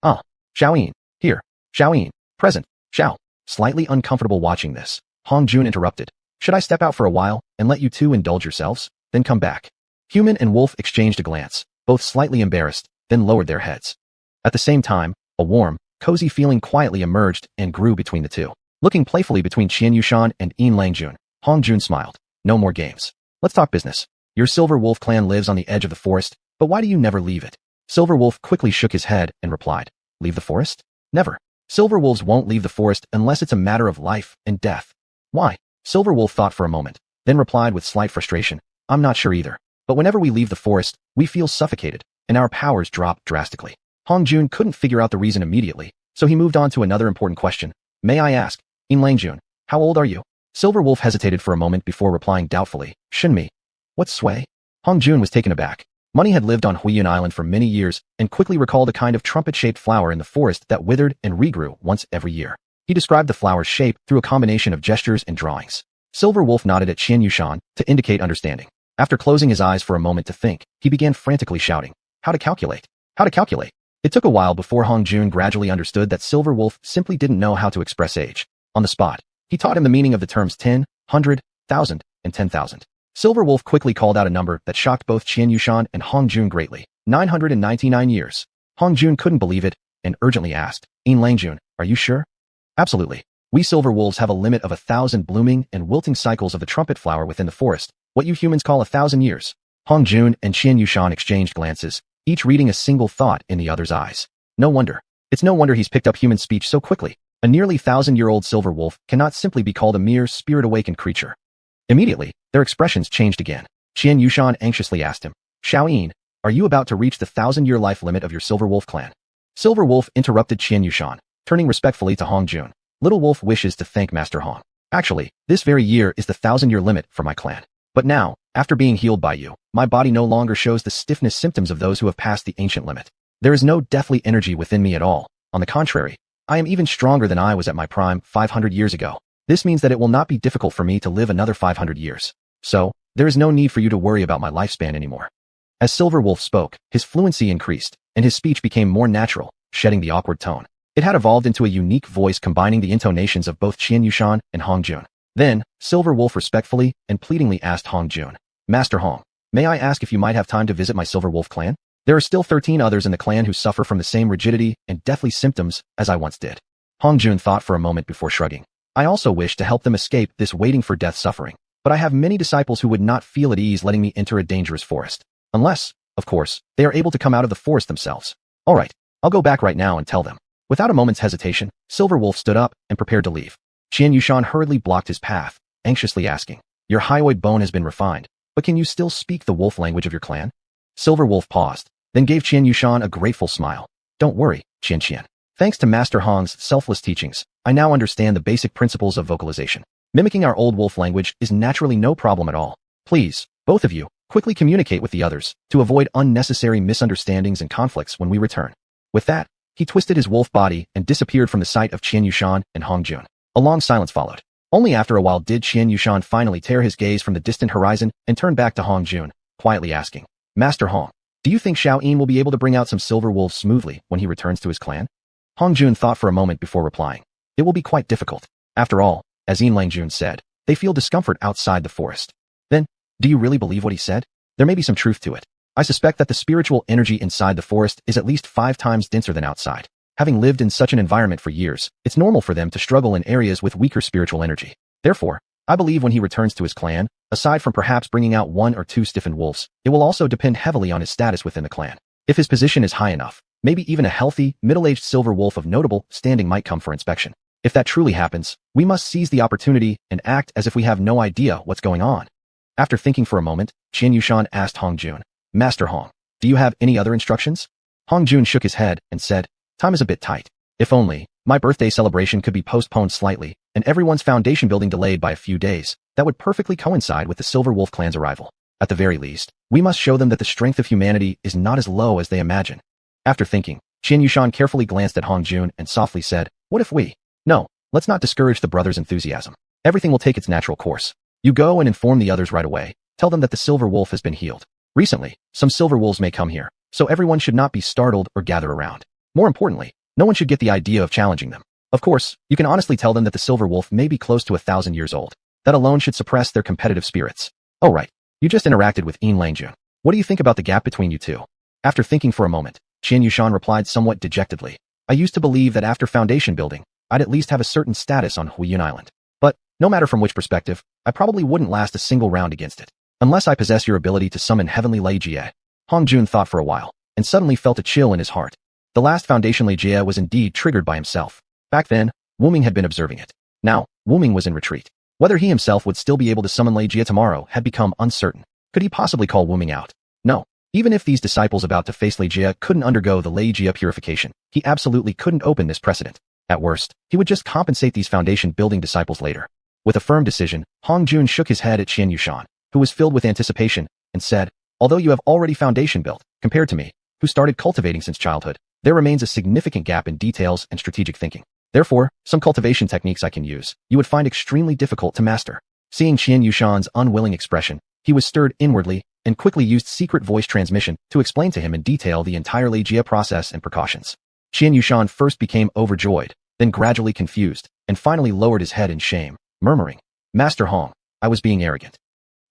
Ah, Xiaoyin, here, Xiaoyin, present, Xiao. Slightly uncomfortable watching this, Hong Jun interrupted. Should I step out for a while and let you two indulge yourselves, then come back? Human and wolf exchanged a glance, both slightly embarrassed, then lowered their heads. At the same time, a warm, cozy feeling quietly emerged and grew between the two. Looking playfully between Xiuxian and Yin Langjun, Hong Jun smiled. No more games. Let's talk business. Your Silver Wolf clan lives on the edge of the forest, but why do you never leave it? Silver Wolf quickly shook his head and replied, Leave the forest? Never. Silver Wolves won't leave the forest unless it's a matter of life and death. Why? Silver Wolf thought for a moment, then replied with slight frustration, I'm not sure either. But whenever we leave the forest, we feel suffocated, and our powers drop drastically. Hong Jun couldn't figure out the reason immediately, so he moved on to another important question. May I ask, Jun, how old are you? Silver Wolf hesitated for a moment before replying doubtfully, Shinmi. What's sway? Hong Jun was taken aback. Money had lived on Huiyun Island for many years and quickly recalled a kind of trumpet-shaped flower in the forest that withered and regrew once every year. He described the flower's shape through a combination of gestures and drawings. Silver Wolf nodded at xiuxian to indicate understanding. After closing his eyes for a moment to think, he began frantically shouting, How to calculate? How to calculate? It took a while before Hong Jun gradually understood that Silver Wolf simply didn't know how to express age. On the spot, he taught him the meaning of the terms 10, 100, 1,000, and 10,000. Silver Wolf quickly called out a number that shocked both xiuxian and Hong Jun greatly, 999 years. Hong Jun couldn't believe it and urgently asked, Jun, are you sure? Absolutely. We silver wolves have a limit of 1,000 blooming and wilting cycles of the trumpet flower within the forest, what you humans call 1,000 years. Hong Jun and xiuxian exchanged glances, each reading a single thought in the other's eyes. No wonder. It's no wonder he's picked up human speech so quickly. A nearly 1,000-year-old silver wolf cannot simply be called a mere spirit-awakened creature. Immediately, their expressions changed again. Xiuxian anxiously asked him, Xiaoyin, are you about to reach the 1,000-year life limit of your Silver Wolf clan? Silver Wolf interrupted Xiuxian, turning respectfully to Hong Jun. Little Wolf wishes to thank Master Hong. Actually, this very year is the 1,000-year limit for my clan. But now, after being healed by you, my body no longer shows the stiffness symptoms of those who have passed the ancient limit. There is no deathly energy within me at all. On the contrary, I am even stronger than I was at my prime 500 years ago. This means that it will not be difficult for me to live another 500 years. So, there is no need for you to worry about my lifespan anymore. As Silver Wolf spoke, his fluency increased, and his speech became more natural, shedding the awkward tone. It had evolved into a unique voice combining the intonations of both Xiuxian and Hong Jun. Then, Silver Wolf respectfully and pleadingly asked Hong Jun, Master Hong, may I ask if you might have time to visit my Silver Wolf clan? There are still 13 others in the clan who suffer from the same rigidity and deathly symptoms as I once did. Hong Jun thought for a moment before shrugging. I also wish to help them escape this waiting for death suffering, but I have many disciples who would not feel at ease letting me enter a dangerous forest. Unless, of course, they are able to come out of the forest themselves. All right, I'll go back right now and tell them. Without a moment's hesitation, Silver Wolf stood up and prepared to leave. Xiuxian hurriedly blocked his path, anxiously asking, Your hyoid bone has been refined, but can you still speak the wolf language of your clan? Silver Wolf paused, then gave Xiuxian a grateful smile. Don't worry, Xianxian. Thanks to Master Hong's selfless teachings, I now understand the basic principles of vocalization. Mimicking our old wolf language is naturally no problem at all. Please, both of you, quickly communicate with the others to avoid unnecessary misunderstandings and conflicts when we return. With that, he twisted his wolf body and disappeared from the sight of Xiuxian and Hong Jun. A long silence followed. Only after a while did Xiuxian finally tear his gaze from the distant horizon and turn back to Hong Jun, quietly asking, Master Hong, do you think Xiaoyin will be able to bring out some silver wolves smoothly when he returns to his clan? Hong Jun thought for a moment before replying. It will be quite difficult. After all, as Jun said, they feel discomfort outside the forest. Then, do you really believe what he said? There may be some truth to it. I suspect that the spiritual energy inside the forest is at least 5 times denser than outside. Having lived in such an environment for years, it's normal for them to struggle in areas with weaker spiritual energy. Therefore, I believe when he returns to his clan, aside from perhaps bringing out 1 or 2 stiffened wolves, it will also depend heavily on his status within the clan. If his position is high enough, maybe even a healthy, middle-aged silver wolf of notable standing might come for inspection. If that truly happens, we must seize the opportunity and act as if we have no idea what's going on. After thinking for a moment, Xiuxian asked Hong Jun, Master Hong, do you have any other instructions? Hong Jun shook his head and said, Time is a bit tight. If only, my birthday celebration could be postponed slightly, and everyone's foundation building delayed by a few days, that would perfectly coincide with the Silver Wolf clan's arrival. At the very least, we must show them that the strength of humanity is not as low as they imagine. After thinking, Xiuxian carefully glanced at Hong Jun and softly said, What if we? No, let's not discourage the brothers' enthusiasm. Everything will take its natural course. You go and inform the others right away. Tell them that the Silver Wolf has been healed. Recently, some silver wolves may come here, so everyone should not be startled or gather around. More importantly, no one should get the idea of challenging them. Of course, you can honestly tell them that the Silver Wolf may be close to 1,000 years old. That alone should suppress their competitive spirits. Oh right, you just interacted with Jun. What do you think about the gap between you two? After thinking for a moment, Xiuxian replied somewhat dejectedly. I used to believe that after foundation building, I'd at least have a certain status on Huiyun Island. But, no matter from which perspective, I probably wouldn't last a single round against it. Unless I possess your ability to summon heavenly Lei Jie. Hong Jun thought for a while, and suddenly felt a chill in his heart. The last foundation Lei Jie was indeed triggered by himself. Back then, Wu Ming had been observing it. Now, Wu Ming was in retreat. Whether he himself would still be able to summon Lei Jia tomorrow had become uncertain. Could he possibly call Wu Ming out? No. Even if these disciples about to face Lei Jia couldn't undergo the Lei Jia purification, he absolutely couldn't open this precedent. At worst, he would just compensate these foundation-building disciples later. With a firm decision, Hong Jun shook his head at xiuxian, who was filled with anticipation, and said, although you have already foundation built, compared to me, who started cultivating since childhood, there remains a significant gap in details and strategic thinking. Therefore, some cultivation techniques I can use, you would find extremely difficult to master. Seeing xiuxian's unwilling expression, he was stirred inwardly and quickly used secret voice transmission to explain to him in detail the entire Lei Jia process and precautions. Xiuxian first became overjoyed, then gradually confused, and finally lowered his head in shame, murmuring, Master Hong, I was being arrogant.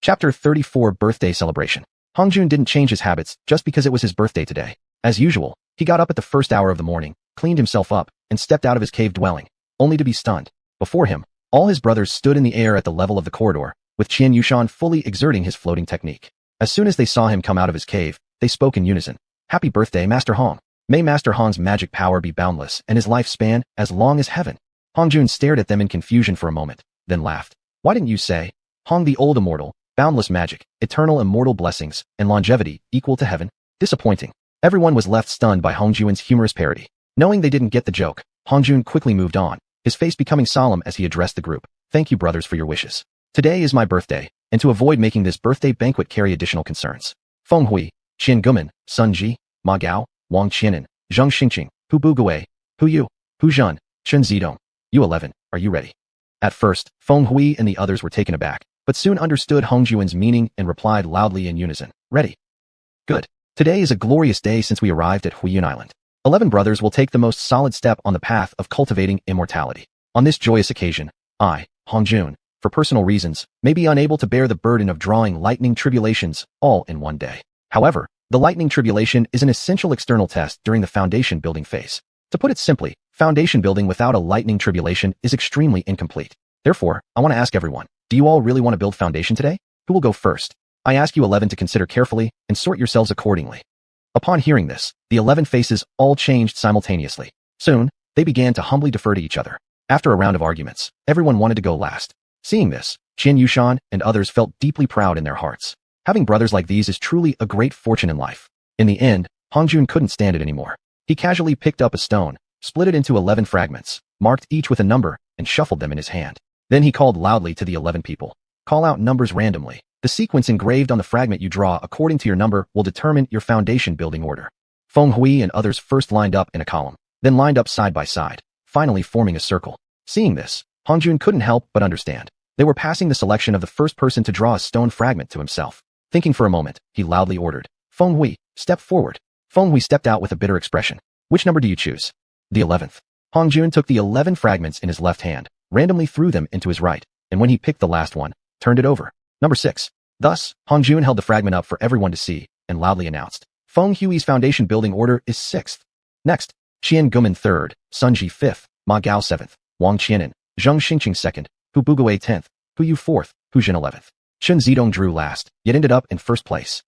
Chapter 34 Birthday Celebration. Hong Jun didn't change his habits just because it was his birthday today. As usual, he got up at the first hour of the morning, cleaned himself up, and stepped out of his cave dwelling, only to be stunned. Before him, all his brothers stood in the air at the level of the corridor, with xiuxian fully exerting his floating technique. As soon as they saw him come out of his cave, they spoke in unison. Happy birthday, Master Hong. May Master Hong's magic power be boundless and his life span as long as heaven. Hong Jun stared at them in confusion for a moment, then laughed. Why didn't you say, Hong the old immortal, boundless magic, eternal immortal blessings, and longevity equal to heaven? Disappointing. Everyone was left stunned by Hong Jun's humorous parody. Knowing they didn't get the joke, Hong Jun quickly moved on, his face becoming solemn as he addressed the group. Thank you, brothers, for your wishes. Today is my birthday, and to avoid making this birthday banquet carry additional concerns, Feng Hui, Qian Guman, Sun Ji, Ma Gao, Wang Qianan, Zhang Xingqing, Hu Bugui, Hu Yu, Hu Zhen, Chen Zidong, you 11, are you ready? At first, Feng Hui and the others were taken aback, but soon understood Hong Jun's meaning and replied loudly in unison, ready. Good. Today is a glorious day since we arrived at Huiyun Island. 11 brothers will take the most solid step on the path of cultivating immortality. On this joyous occasion, I, Hong Jun, for personal reasons, may be unable to bear the burden of drawing lightning tribulations all in one day. However, the lightning tribulation is an essential external test during the foundation building phase. To put it simply, foundation building without a lightning tribulation is extremely incomplete. Therefore, I want to ask everyone, do you all really want to build foundation today? Who will go first? I ask you 11 to consider carefully and sort yourselves accordingly. Upon hearing this, the 11 faces all changed simultaneously. Soon, they began to humbly defer to each other. After a round of arguments, everyone wanted to go last. Seeing this, xiuxian and others felt deeply proud in their hearts. Having brothers like these is truly a great fortune in life. In the end, Hong Jun couldn't stand it anymore. He casually picked up a stone, split it into 11 fragments, marked each with a number, and shuffled them in his hand. Then he called loudly to the 11 people. Call out numbers randomly. The sequence engraved on the fragment you draw according to your number will determine your foundation building order. Feng Hui and others first lined up in a column, then lined up side by side, finally forming a circle. Seeing this, Hong Jun couldn't help but understand. They were passing the selection of the first person to draw a stone fragment to himself. Thinking for a moment, he loudly ordered, Feng Hui, step forward. Feng Hui stepped out with a bitter expression. Which number do you choose? The 11th. Hong Jun took the 11 fragments in his left hand, randomly threw them into his right, and when he picked the last one, turned it over. Number 6. Thus, Hong Jun held the fragment up for everyone to see, and loudly announced, Feng Hui's foundation building order is 6th. Next, Qian Guman 3rd, Sun Ji 5th, Ma Gao 7th, Wang Qianan, Zhang Xingqing 2nd, Hu Bugui 10th, Hu Yu 4th, Hu Zhen 11th. Chen Zidong drew last, yet ended up in first place.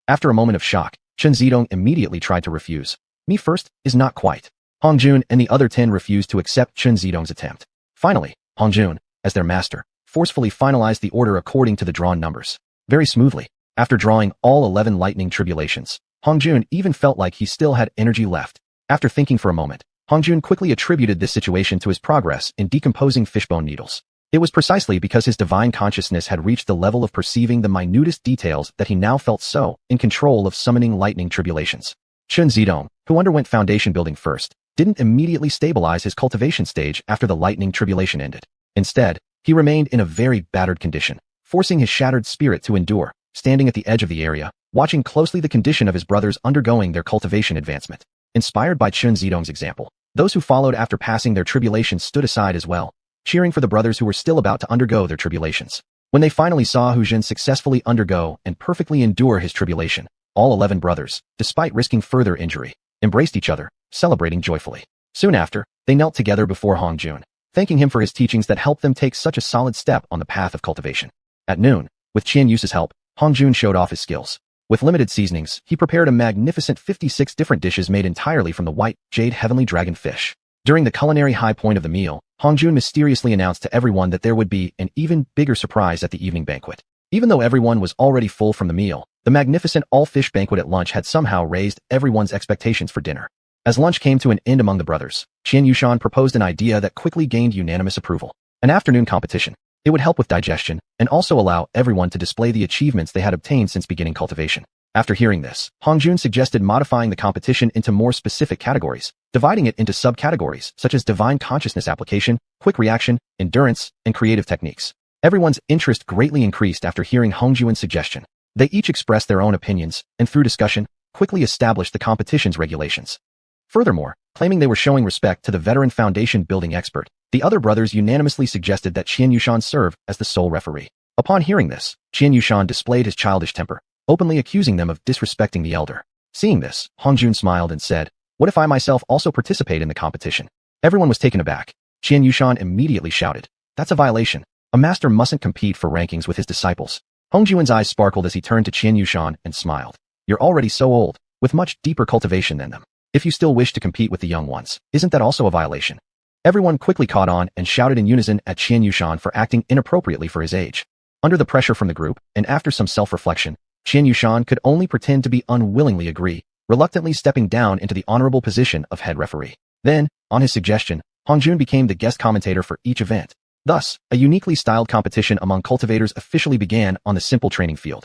After a moment of shock, Chen Zidong immediately tried to refuse. Me first is not quite. Hong Jun and the other 10 refused to accept Chen Zidong's attempt. Finally, Hong Jun, as their master, forcefully finalized the order according to the drawn numbers. Very smoothly, after drawing all 11 lightning tribulations, Hong Jun even felt like he still had energy left. After thinking for a moment, Hong Jun quickly attributed this situation to his progress in decomposing fishbone needles. It was precisely because his divine consciousness had reached the level of perceiving the minutest details that he now felt so in control of summoning lightning tribulations. Chen Zidong, who underwent foundation building first, didn't immediately stabilize his cultivation stage after the lightning tribulation ended. Instead, he remained in a very battered condition, forcing his shattered spirit to endure, standing at the edge of the area, watching closely the condition of his brothers undergoing their cultivation advancement. Inspired by Chen Zidong's example, those who followed after passing their tribulations stood aside as well, cheering for the brothers who were still about to undergo their tribulations. When they finally saw Hu Zhen successfully undergo and perfectly endure his tribulation, all 11 brothers, despite risking further injury, embraced each other, celebrating joyfully. Soon after, they knelt together before Hong Jun, thanking him for his teachings that helped them take such a solid step on the path of cultivation. At noon, with Qian Yu's help, Hong Jun showed off his skills. With limited seasonings, he prepared a magnificent 56 different dishes made entirely from the white, jade heavenly dragon fish. During the culinary high point of the meal, Hongjun mysteriously announced to everyone that there would be an even bigger surprise at the evening banquet. Even though everyone was already full from the meal, the magnificent all-fish banquet at lunch had somehow raised everyone's expectations for dinner. As lunch came to an end among the brothers, Xiuxian proposed an idea that quickly gained unanimous approval. An afternoon competition. It would help with digestion and also allow everyone to display the achievements they had obtained since beginning cultivation. After hearing this, Hongjun suggested modifying the competition into more specific categories, dividing it into subcategories such as divine consciousness application, quick reaction, endurance, and creative techniques. Everyone's interest greatly increased after hearing Hongjun's suggestion. They each expressed their own opinions, and through discussion, quickly established the competition's regulations. Furthermore, claiming they were showing respect to the veteran foundation building expert, the other brothers unanimously suggested that Xiuxian serve as the sole referee. Upon hearing this, Xiuxian displayed his childish temper, openly accusing them of disrespecting the elder. Seeing this, Hongjun smiled and said, "What if I myself also participate in the competition?" Everyone was taken aback. Xiuxian immediately shouted, "That's a violation. A master mustn't compete for rankings with his disciples." Hongjun's eyes sparkled as he turned to Xiuxian and smiled. "You're already so old, with much deeper cultivation than them. If you still wish to compete with the young ones, isn't that also a violation?" Everyone quickly caught on and shouted in unison at Xiuxian for acting inappropriately for his age. Under the pressure from the group, and after some self-reflection, Xiuxian could only pretend to be unwillingly agree, reluctantly stepping down into the honorable position of head referee. Then, on his suggestion, Hongjun became the guest commentator for each event. Thus, a uniquely styled competition among cultivators officially began on the simple training field.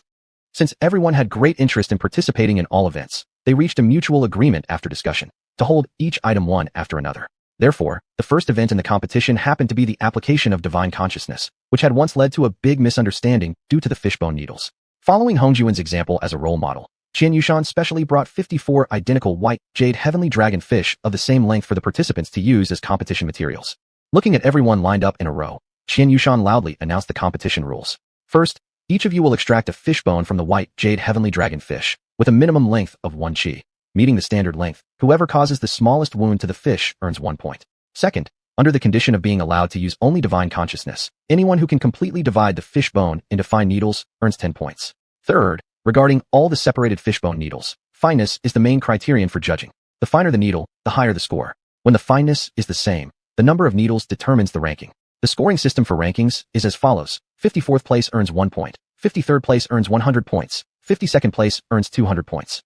Since everyone had great interest in participating in all events, they reached a mutual agreement after discussion to hold each item one after another. Therefore, the first event in the competition happened to be the application of divine consciousness, which had once led to a big misunderstanding due to the fishbone needles. Following Hongjun's example as a role model, Xiuxian specially brought 54 identical white jade heavenly dragon fish of the same length for the participants to use as competition materials. Looking at everyone lined up in a row, Xiuxian loudly announced the competition rules. First, each of you will extract a fishbone from the white jade heavenly dragon fish, with a minimum length of 1 qi. Meeting the standard length, whoever causes the smallest wound to the fish earns 1 point. Second, under the condition of being allowed to use only divine consciousness, anyone who can completely divide the fish bone into fine needles earns 10 points. Third, regarding all the separated fishbone needles, fineness is the main criterion for judging. The finer the needle, the higher the score. When the fineness is the same, the number of needles determines the ranking. The scoring system for rankings is as follows. 54th place earns 1 point. 53rd place earns 100 points. 52nd place earns 200 points.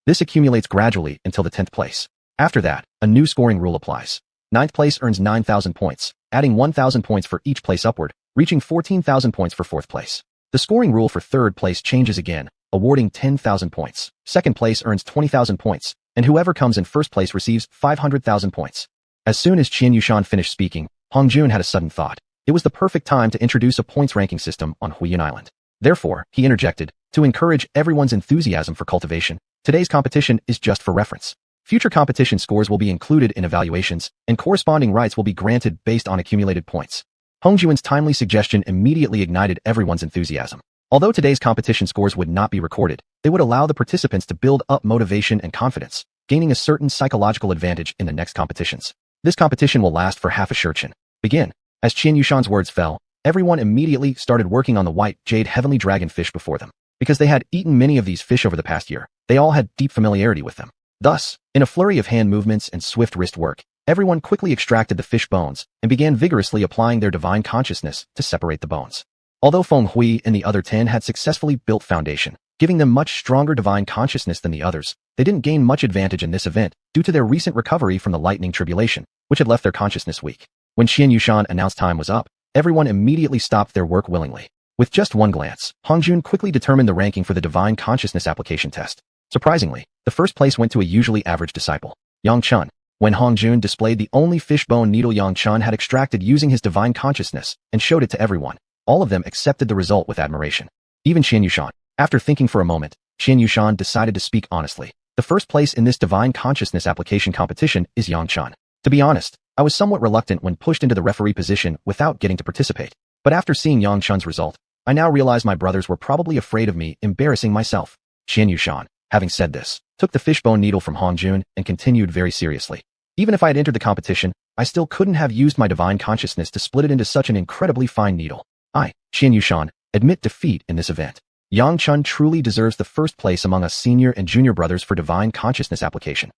This accumulates gradually until the 10th place. After that, a new scoring rule applies. 9th place earns 9,000 points, adding 1,000 points for each place upward, reaching 14,000 points for 4th place. The scoring rule for 3rd place changes again, awarding 10,000 points. 2nd place earns 20,000 points, and whoever comes in 1st place receives 500,000 points. As soon as Xiuxian finished speaking, Hongjun had a sudden thought. It was the perfect time to introduce a points ranking system on Huiyan Island. Therefore, he interjected, to encourage everyone's enthusiasm for cultivation. Today's competition is just for reference. Future competition scores will be included in evaluations, and corresponding rights will be granted based on accumulated points. Hongjun's timely suggestion immediately ignited everyone's enthusiasm. Although today's competition scores would not be recorded, they would allow the participants to build up motivation and confidence, gaining a certain psychological advantage in the next competitions. This competition will last for half a xiuxian. Begin. As Xiuxian's words fell, everyone immediately started working on the white jade heavenly dragon fish before them. Because they had eaten many of these fish over the past year, they all had deep familiarity with them. Thus, in a flurry of hand movements and swift wrist work, everyone quickly extracted the fish bones and began vigorously applying their divine consciousness to separate the bones. Although Feng Hui and the other 10 had successfully built foundation, giving them much stronger divine consciousness than the others, they didn't gain much advantage in this event due to their recent recovery from the lightning tribulation, which had left their consciousness weak. When Xiuxian announced time was up, everyone immediately stopped their work willingly. With just one glance, Hongjun quickly determined the ranking for the divine consciousness application test. Surprisingly, the first place went to a usually average disciple, Yang Chun. When Hongjun displayed the only fishbone needle Yang Chun had extracted using his divine consciousness and showed it to everyone, all of them accepted the result with admiration. Even Xiuxian. After thinking for a moment, Xiuxian decided to speak honestly. The first place in this divine consciousness application competition is Yang Chun. To be honest, I was somewhat reluctant when pushed into the referee position without getting to participate. But after seeing Yang Chun's result, I now realize my brothers were probably afraid of me embarrassing myself. Xiuxian, having said this, took the fishbone needle from Hongjun and continued very seriously. Even if I had entered the competition, I still couldn't have used my divine consciousness to split it into such an incredibly fine needle. I, Xiuxian, admit defeat in this event. Yang Chun truly deserves the first place among us senior and junior brothers for divine consciousness application.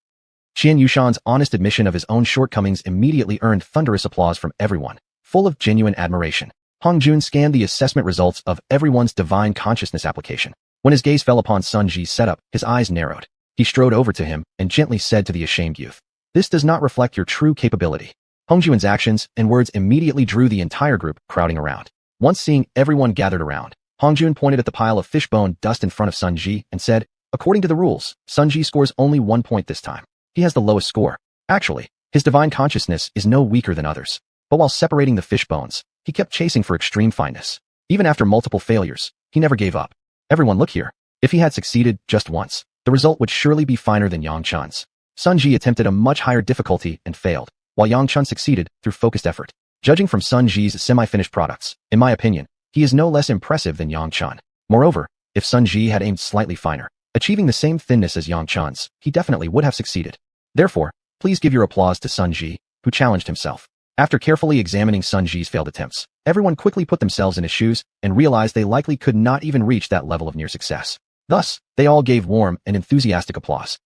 Xianxuan's honest admission of his own shortcomings immediately earned thunderous applause from everyone, full of genuine admiration. Hongjun scanned the assessment results of everyone's divine consciousness application. When his gaze fell upon Sun Ji's setup, his eyes narrowed. He strode over to him and gently said to the ashamed youth, "This does not reflect your true capability." Hongjun's actions and words immediately drew the entire group crowding around. Once seeing everyone gathered around, Hongjun pointed at the pile of fishbone dust in front of Sun Ji and said, "According to the rules, Sun Ji scores only 1 point this time. He has the lowest score. Actually, his divine consciousness is no weaker than others. But while separating the fish bones, he kept chasing for extreme fineness. Even after multiple failures, he never gave up. Everyone look here. If he had succeeded just once, the result would surely be finer than Yang Chun's." Sun Ji attempted a much higher difficulty and failed, while Yang Chun succeeded through focused effort. Judging from Sun Ji's semi-finished products, in my opinion, he is no less impressive than Yang Chun. Moreover, if Sun Ji had aimed slightly finer, achieving the same thinness as Yang Chun's, he definitely would have succeeded. Therefore, please give your applause to Sun Ji, who challenged himself. After carefully examining Sun Ji's failed attempts, everyone quickly put themselves in his shoes and realized they likely could not even reach that level of near success. Thus, they all gave warm and enthusiastic applause.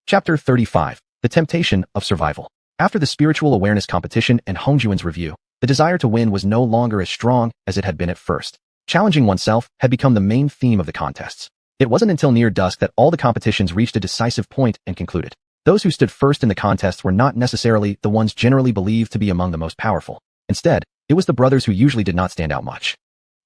Chapter 35. The Temptation of Survival. After the spiritual awareness competition and Hongjun's review, the desire to win was no longer as strong as it had been at first. Challenging oneself had become the main theme of the contests. It wasn't until near dusk that all the competitions reached a decisive point and concluded. Those who stood first in the contests were not necessarily the ones generally believed to be among the most powerful. Instead, it was the brothers who usually did not stand out much.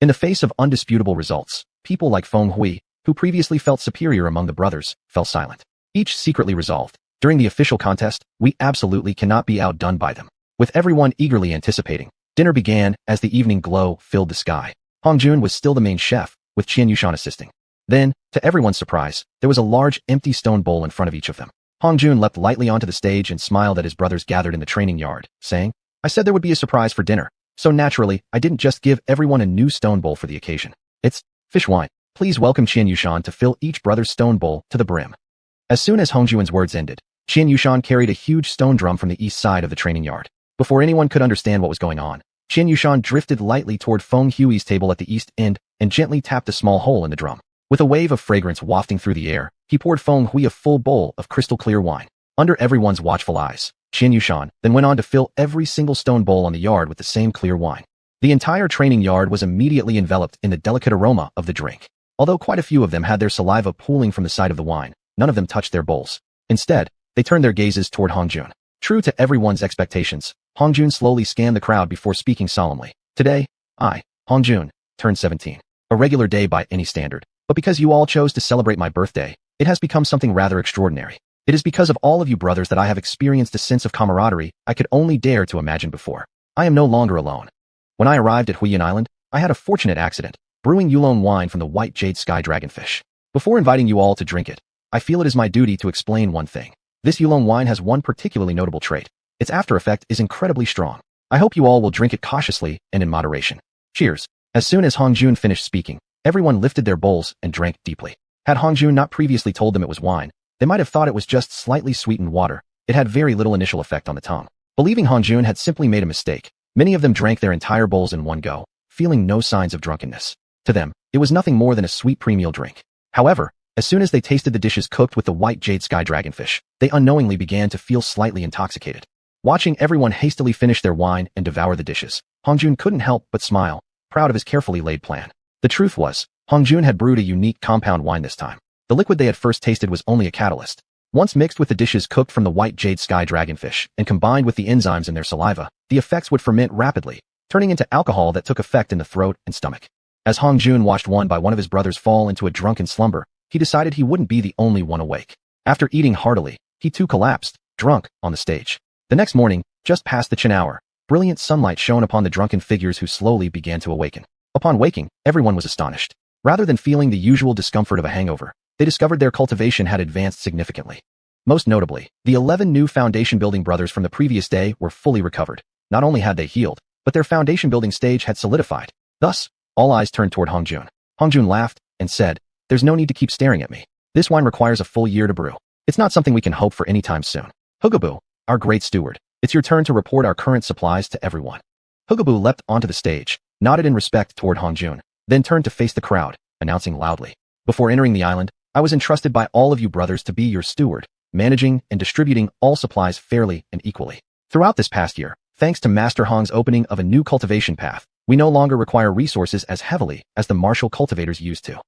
In the face of undisputable results, people like Feng Hui, who previously felt superior among the brothers, fell silent. Each secretly resolved, during the official contest, we absolutely cannot be outdone by them. With everyone eagerly anticipating, dinner began as the evening glow filled the sky. Hongjun was still the main chef, with Xianxuan assisting. Then, to everyone's surprise, there was a large empty stone bowl in front of each of them. Hongjun leapt lightly onto the stage and smiled at his brothers gathered in the training yard, saying, "I said there would be a surprise for dinner, so naturally, I didn't just give everyone a new stone bowl for the occasion. It's fish wine. Please welcome Xianxuan to fill each brother's stone bowl to the brim." As soon as Hongjun's words ended, Xianxuan carried a huge stone drum from the east side of the training yard. Before anyone could understand what was going on, Xianxuan drifted lightly toward Feng Hui's table at the east end and gently tapped a small hole in the drum. With a wave of fragrance wafting through the air, he poured Feng Hui a full bowl of crystal-clear wine. Under everyone's watchful eyes, Xianxuan then went on to fill every single stone bowl on the yard with the same clear wine. The entire training yard was immediately enveloped in the delicate aroma of the drink. Although quite a few of them had their saliva pooling from the sight of the wine, none of them touched their bowls. Instead, they turned their gazes toward Hongjun. True to everyone's expectations, Hongjun slowly scanned the crowd before speaking solemnly. "Today, I, Hongjun, turned 17. A regular day by any standard. But because you all chose to celebrate my birthday, it has become something rather extraordinary. It is because of all of you brothers that I have experienced a sense of camaraderie I could only dare to imagine before. I am no longer alone. When I arrived at Huiyan Island, I had a fortunate accident, brewing Yulong wine from the white jade sky dragonfish. Before inviting you all to drink it, I feel it is my duty to explain one thing. This Yulong wine has one particularly notable trait. Its after effect is incredibly strong. I hope you all will drink it cautiously and in moderation. Cheers." As soon as Hongjun finished speaking, everyone lifted their bowls and drank deeply. Had Hongjun not previously told them it was wine, they might have thought it was just slightly sweetened water. It had very little initial effect on the tongue. Believing Hongjun had simply made a mistake, many of them drank their entire bowls in one go, feeling no signs of drunkenness. To them, it was nothing more than a sweet pre-meal drink. However, as soon as they tasted the dishes cooked with the white jade sky dragonfish, they unknowingly began to feel slightly intoxicated. Watching everyone hastily finish their wine and devour the dishes, Hongjun couldn't help but smile, proud of his carefully laid plan. The truth was, Hongjun had brewed a unique compound wine this time. The liquid they had first tasted was only a catalyst. Once mixed with the dishes cooked from the white jade sky dragonfish and combined with the enzymes in their saliva, the effects would ferment rapidly, turning into alcohol that took effect in the throat and stomach. As Hongjun watched one by one of his brothers fall into a drunken slumber, he decided he wouldn't be the only one awake. After eating heartily, he too collapsed, drunk, on the stage. The next morning, just past the Chin hour, brilliant sunlight shone upon the drunken figures who slowly began to awaken. Upon waking, everyone was astonished. Rather than feeling the usual discomfort of a hangover, they discovered their cultivation had advanced significantly. Most notably, the 11 new foundation-building brothers from the previous day were fully recovered. Not only had they healed, but their foundation-building stage had solidified. Thus, all eyes turned toward Hongjun. Hongjun laughed and said, "There's no need to keep staring at me. This wine requires a full year to brew. It's not something we can hope for anytime soon. Hugabu, our great steward, it's your turn to report our current supplies to everyone." Hugabu leapt onto the stage, nodded in respect toward Hongjun, then turned to face the crowd, announcing loudly, "Before entering the island, I was entrusted by all of you brothers to be your steward. managing and distributing all supplies fairly and equally. Throughout this past year, thanks to Master Hong's opening of a new cultivation path, we no longer require resources as heavily as the martial cultivators used to.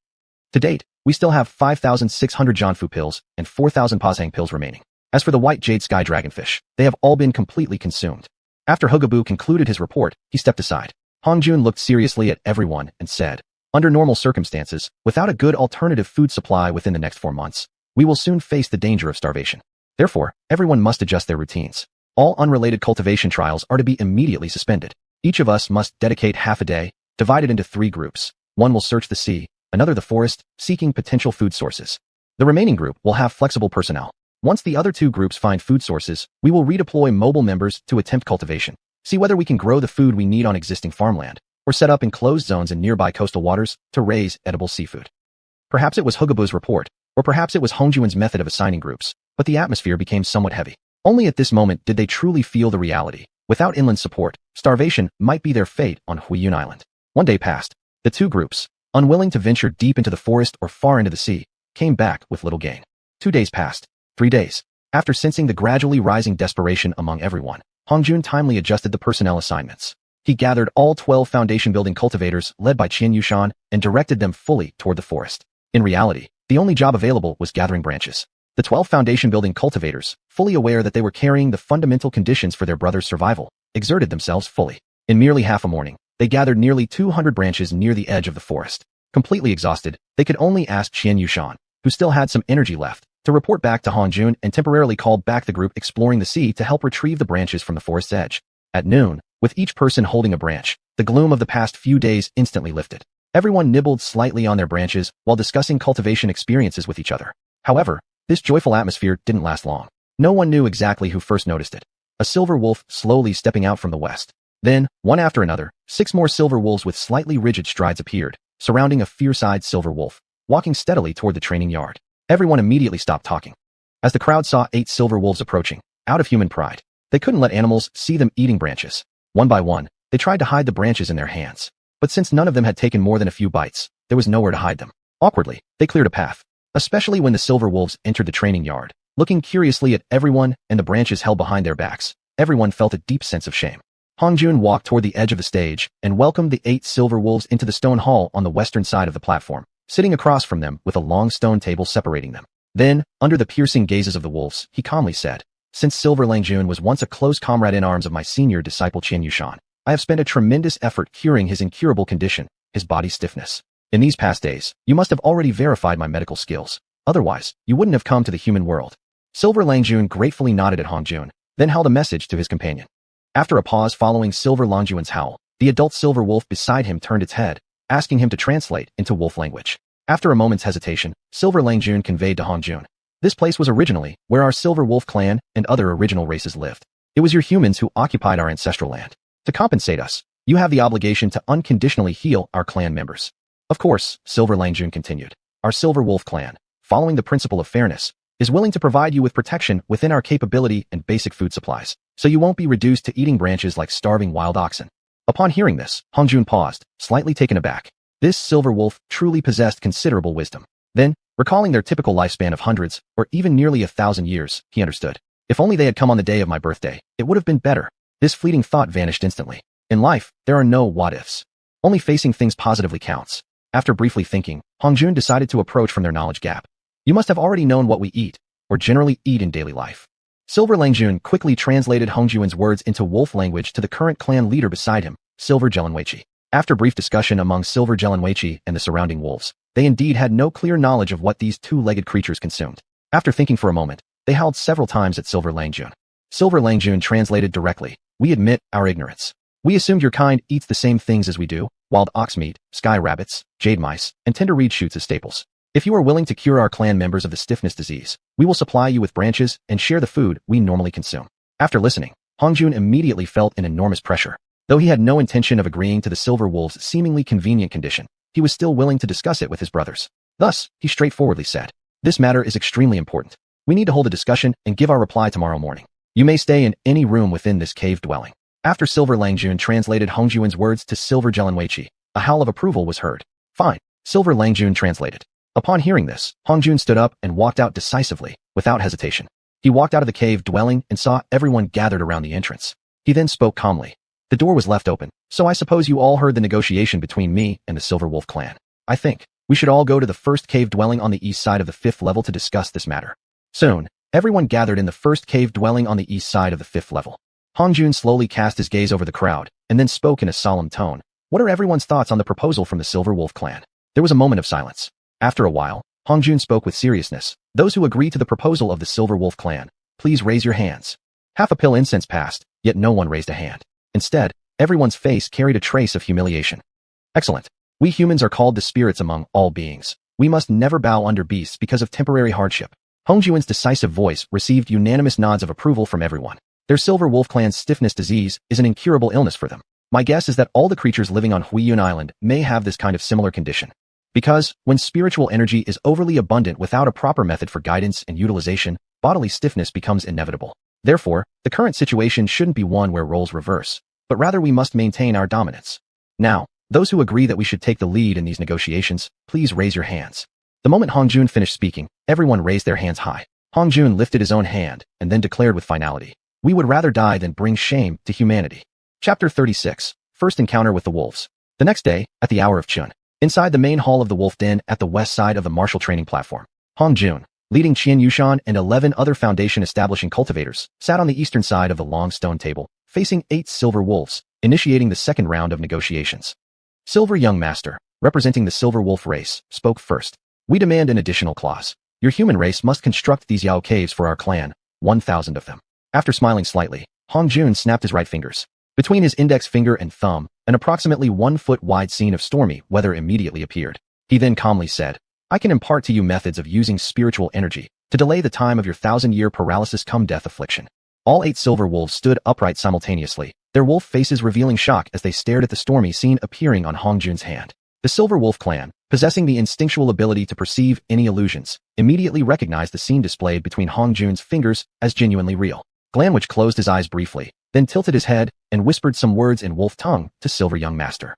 To date, we still have 5,600 Jianfu pills and 4,000 Pazhang pills remaining. As for the white jade sky dragonfish, they have all been completely consumed. After Hugabu concluded his report, he stepped aside. Hongjun looked seriously at everyone and said, "Under normal circumstances, without a good alternative food supply within the next 4 months, we will soon face the danger of starvation. Therefore, everyone must adjust their routines. All unrelated cultivation trials are to be immediately suspended. Each of us must dedicate half a day, divided into 3 groups. One will search the sea, another the forest, seeking potential food sources. The remaining group will have flexible personnel. Once the other 2 groups find food sources, we will redeploy mobile members to attempt cultivation. See whether we can grow the food we need on existing farmland, or set up enclosed zones in nearby coastal waters to raise edible seafood." Perhaps it was Hugabu's report, or perhaps it was Hongjuan's method of assigning groups, but the atmosphere became somewhat heavy. Only at this moment did they truly feel the reality. Without inland support, starvation might be their fate on Huiyun Island. One day passed. The 2 groups, unwilling to venture deep into the forest or far into the sea, came back with little gain. 2 days passed. 3 days. After sensing the gradually rising desperation among everyone, Hongjun timely adjusted the personnel assignments. He gathered all 12 foundation-building cultivators led by xiuxian and directed them fully toward the forest. In reality, the only job available was gathering branches. The 12 foundation-building cultivators, fully aware that they were carrying the fundamental conditions for their brother's survival, exerted themselves fully. In merely half a morning, they gathered nearly 200 branches near the edge of the forest. Completely exhausted, they could only ask xiuxian, who still had some energy left, to report back to Hongjun and temporarily called back the group exploring the sea to help retrieve the branches from the forest's edge. At noon, with each person holding a branch, the gloom of the past few days instantly lifted. Everyone nibbled slightly on their branches while discussing cultivation experiences with each other. However, this joyful atmosphere didn't last long. No one knew exactly who first noticed it. A silver wolf slowly stepping out from the west. Then, one after another, 6 more silver wolves with slightly rigid strides appeared, surrounding a fierce-eyed silver wolf, walking steadily toward the training yard. Everyone immediately stopped talking. As the crowd saw 8 silver wolves approaching, out of human pride, they couldn't let animals see them eating branches. One by one, they tried to hide the branches in their hands. But since none of them had taken more than a few bites, there was nowhere to hide them. Awkwardly, they cleared a path. Especially when the silver wolves entered the training yard, looking curiously at everyone and the branches held behind their backs, everyone felt a deep sense of shame. Hongjun walked toward the edge of the stage and welcomed the 8 silver wolves into the stone hall on the western side of the platform, sitting across from them with a long stone table separating them. Then, under the piercing gazes of the wolves, he calmly said, "Since Silver Langjun was once a close comrade in arms of my senior disciple xiuxian, I have spent a tremendous effort curing his incurable condition, his body stiffness. In these past days, you must have already verified my medical skills. Otherwise, you wouldn't have come to the human world." Silver Langjun gratefully nodded at Hongjun, then held a message to his companion. After a pause following Silver Langjun's howl, the adult silver wolf beside him turned its head, asking him to translate into wolf language. After a moment's hesitation, Silver Langjun conveyed to Hongjun, "This place was originally where our silver wolf clan and other original races lived. It was your humans who occupied our ancestral land. To compensate us, you have the obligation to unconditionally heal our clan members." "Of course," Silver Langjun continued, "our silver wolf clan, following the principle of fairness, is willing to provide you with protection within our capability and basic food supplies, so you won't be reduced to eating branches like starving wild oxen." Upon hearing this, Hongjun paused, slightly taken aback. This silver wolf truly possessed considerable wisdom. Then, recalling their typical lifespan of hundreds, or even nearly 1,000 years, he understood. If only they had come on the day of my birthday, it would have been better. This fleeting thought vanished instantly. In life, there are no what-ifs. Only facing things positively counts. After briefly thinking, Hongjun decided to approach from their knowledge gap. "You must have already known what we eat, or generally eat in daily life." Silver Langjun quickly translated Hongjun's words into wolf language to the current clan leader beside him, Silver Jelenweichi. After brief discussion among Silver Jelenweichi and the surrounding wolves, they indeed had no clear knowledge of what these 2-legged creatures consumed. After thinking for a moment, they howled several times at Silver Langjun. Silver Langjun translated directly, "We admit our ignorance. We assumed your kind eats the same things as we do, wild ox meat, sky rabbits, jade mice, and tender reed shoots as staples. If you are willing to cure our clan members of the stiffness disease, we will supply you with branches and share the food we normally consume." After listening, Hongjun immediately felt an enormous pressure. Though he had no intention of agreeing to the silver wolf's seemingly convenient condition, he was still willing to discuss it with his brothers. Thus, he straightforwardly said, "This matter is extremely important. We need to hold a discussion and give our reply tomorrow morning. You may stay in any room within this cave dwelling." After Silver Langjun translated Hongjun's words to Silver Jelenweichi, a howl of approval was heard. "Fine," Silver Langjun translated. Upon hearing this, Hongjun stood up and walked out decisively, without hesitation. He walked out of the cave dwelling and saw everyone gathered around the entrance. He then spoke calmly. The door was left open, so I suppose you all heard the negotiation between me and the Silver Wolf clan. I think we should all go to the first cave dwelling on the east side of the 5th level to discuss this matter. Soon, everyone gathered in the first cave dwelling on the east side of the 5th level. Hongjun slowly cast his gaze over the crowd, and then spoke in a solemn tone. What are everyone's thoughts on the proposal from the Silver Wolf clan? There was a moment of silence. After a while, Hongjun spoke with seriousness. Those who agree to the proposal of the Silver Wolf clan, please raise your hands. Half a pill incense passed, yet no one raised a hand. Instead, everyone's face carried a trace of humiliation. Excellent. We humans are called the spirits among all beings. We must never bow under beasts because of temporary hardship. Hongjun's decisive voice received unanimous nods of approval from everyone. Their Silver Wolf clan's stiffness disease is an incurable illness for them. My guess is that all the creatures living on Xiuxian Island may have this kind of similar condition. Because, when spiritual energy is overly abundant without a proper method for guidance and utilization, bodily stiffness becomes inevitable. Therefore, the current situation shouldn't be one where roles reverse, but rather we must maintain our dominance. Now, those who agree that we should take the lead in these negotiations, please raise your hands. The moment Hongjun finished speaking, everyone raised their hands high. Hongjun lifted his own hand and then declared with finality, "We would rather die than bring shame to humanity." Chapter 36, First Encounter with the Wolves. The next day, at the hour of Chun, inside the main hall of the Wolf Den at the west side of the martial training platform, Hongjun, leading xiuxian and 11 other foundation-establishing cultivators, sat on the eastern side of the long stone table, facing 8 silver wolves, initiating the second round of negotiations. Silver Young Master, representing the Silver Wolf race, spoke first. We demand an additional clause. Your human race must construct these Yao caves for our clan, 1,000 of them. After smiling slightly, Hongjun snapped his right fingers. Between his index finger and thumb, an approximately 1-foot wide scene of stormy weather immediately appeared. He then calmly said, I can impart to you methods of using spiritual energy to delay the time of your 1,000-year paralysis-come-death affliction. All 8 silver wolves stood upright simultaneously, their wolf faces revealing shock as they stared at the stormy scene appearing on Hongjun's hand. The Silver Wolf clan, possessing the instinctual ability to perceive any illusions, immediately recognized the scene displayed between Hongjun's fingers as genuinely real. Glanwich closed his eyes briefly, then tilted his head and whispered some words in wolf tongue to Silver Young Master.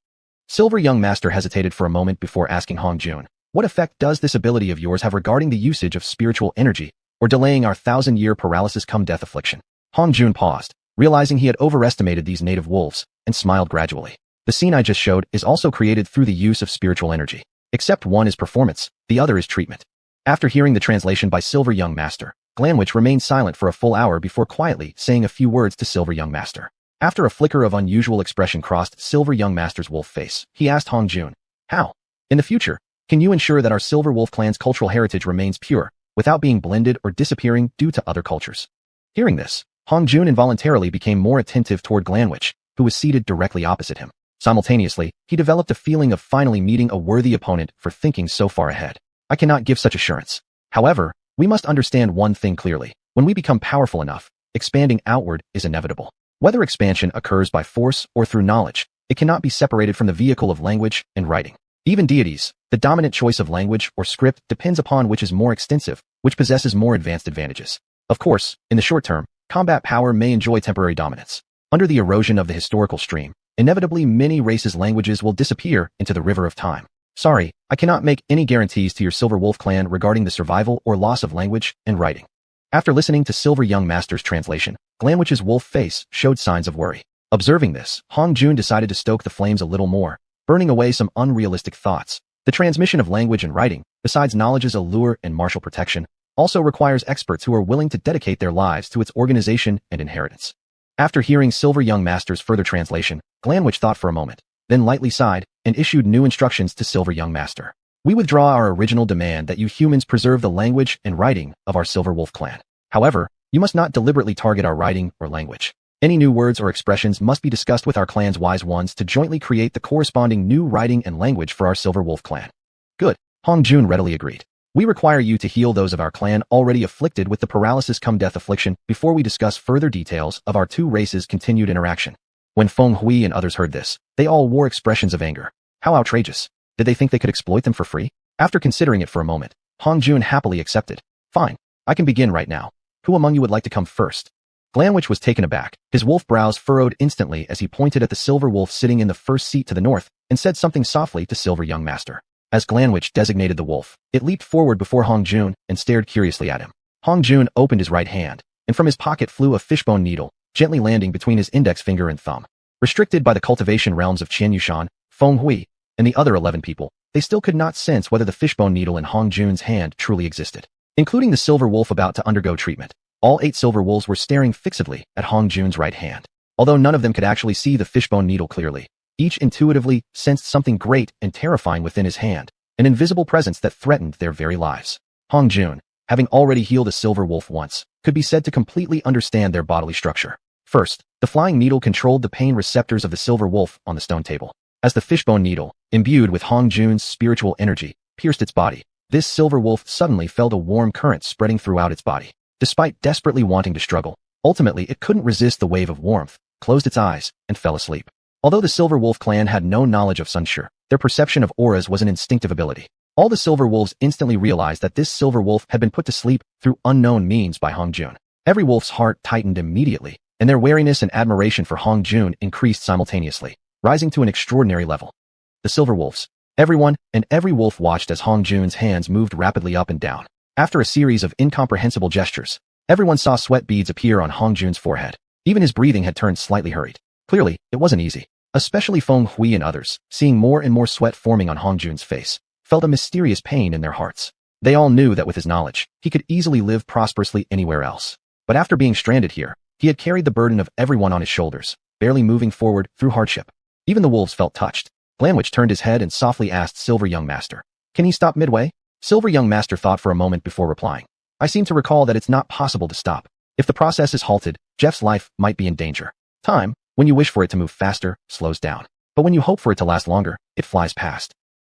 Silver Young Master hesitated for a moment before asking Hongjun, what effect does this ability of yours have regarding the usage of spiritual energy, or delaying our 1,000-year paralysis-come-death affliction? Hongjun paused, realizing he had overestimated these native wolves, and smiled gradually. The scene I just showed is also created through the use of spiritual energy. Except one is performance, the other is treatment. After hearing the translation by Silver Young Master, Glanwich remained silent for a full hour before quietly saying a few words to Silver Young Master. After a flicker of unusual expression crossed Silver Young Master's wolf face, he asked Hongjun, how? In the future, can you ensure that our Silver Wolf clan's cultural heritage remains pure, without being blended or disappearing due to other cultures? Hearing this, Hongjun involuntarily became more attentive toward Glanwich, who was seated directly opposite him. Simultaneously, he developed a feeling of finally meeting a worthy opponent for thinking so far ahead. I cannot give such assurance. However, we must understand one thing clearly. When we become powerful enough, expanding outward is inevitable. Whether expansion occurs by force or through knowledge, it cannot be separated from the vehicle of language and writing. Even deities, the dominant choice of language or script depends upon which is more extensive, which possesses more advanced advantages. Of course, in the short term, combat power may enjoy temporary dominance. Under the erosion of the historical stream, inevitably many races' languages will disappear into the river of time. Sorry, I cannot make any guarantees to your Silver Wolf clan regarding the survival or loss of language and writing. After listening to Silver Young Master's translation, Glanwich's wolf face showed signs of worry. Observing this, Hongjun decided to stoke the flames a little more, burning away some unrealistic thoughts. The transmission of language and writing, besides knowledge's allure and martial protection, also requires experts who are willing to dedicate their lives to its organization and inheritance. After hearing Silver Young Master's further translation, Glanwich thought for a moment, then lightly sighed, and issued new instructions to Silver Young Master. We withdraw our original demand that you humans preserve the language and writing of our Silver Wolf clan. However, you must not deliberately target our writing or language. Any new words or expressions must be discussed with our clan's wise ones to jointly create the corresponding new writing and language for our Silver Wolf clan. Good, Hongjun readily agreed. We require you to heal those of our clan already afflicted with the paralysis-come-death affliction before we discuss further details of our two races' continued interaction. When Feng Hui and others heard this, they all wore expressions of anger. How outrageous. Did they think they could exploit them for free? After considering it for a moment, Hongjun happily accepted. Fine, I can begin right now. Who among you would like to come first? Glanwich was taken aback. His wolf brows furrowed instantly as he pointed at the silver wolf sitting in the first seat to the north and said something softly to Silver Young Master. As Glanwich designated the wolf, it leaped forward before Hongjun and stared curiously at him. Hong Jun opened his right hand, and from his pocket flew a fishbone needle, gently landing between his index finger and thumb. Restricted by the cultivation realms of xiuxian, Feng Hui, and the other 11 people, they still could not sense whether the fishbone needle in Hong Jun's hand truly existed. Including the silver wolf about to undergo treatment, all 8 silver wolves were staring fixedly at Hong Jun's right hand. Although none of them could actually see the fishbone needle clearly, each intuitively sensed something great and terrifying within his hand, an invisible presence that threatened their very lives. Hong Jun, having already healed a silver wolf once, could be said to completely understand their bodily structure. First, the flying needle controlled the pain receptors of the silver wolf on the stone table. As the fishbone needle, imbued with Hong Jun's spiritual energy, pierced its body, this silver wolf suddenly felt a warm current spreading throughout its body. Despite desperately wanting to struggle, ultimately it couldn't resist the wave of warmth, closed its eyes, and fell asleep. Although the Silver Wolf clan had no knowledge of sunshine, their perception of auras was an instinctive ability. All the silver wolves instantly realized that this silver wolf had been put to sleep through unknown means by Hong Jun. Every wolf's heart tightened immediately, and their wariness and admiration for Hong Jun increased simultaneously, rising to an extraordinary level. The silver wolves. Everyone and every wolf watched as Hong Jun's hands moved rapidly up and down. After a series of incomprehensible gestures, everyone saw sweat beads appear on Hong Jun's forehead. Even his breathing had turned slightly hurried. Clearly, it wasn't easy. Especially Feng Hui and others, seeing more and more sweat forming on Hong Jun's face, felt a mysterious pain in their hearts. They all knew that with his knowledge, he could easily live prosperously anywhere else. But after being stranded here, he had carried the burden of everyone on his shoulders, barely moving forward through hardship. Even the wolves felt touched. Glanwich turned his head and softly asked Silver Young Master, "Can he stop midway?" Silver Young Master thought for a moment before replying, "I seem to recall that it's not possible to stop. If the process is halted, Jeff's life might be in danger. Time, when you wish for it to move faster, slows down. But when you hope for it to last longer, it flies past."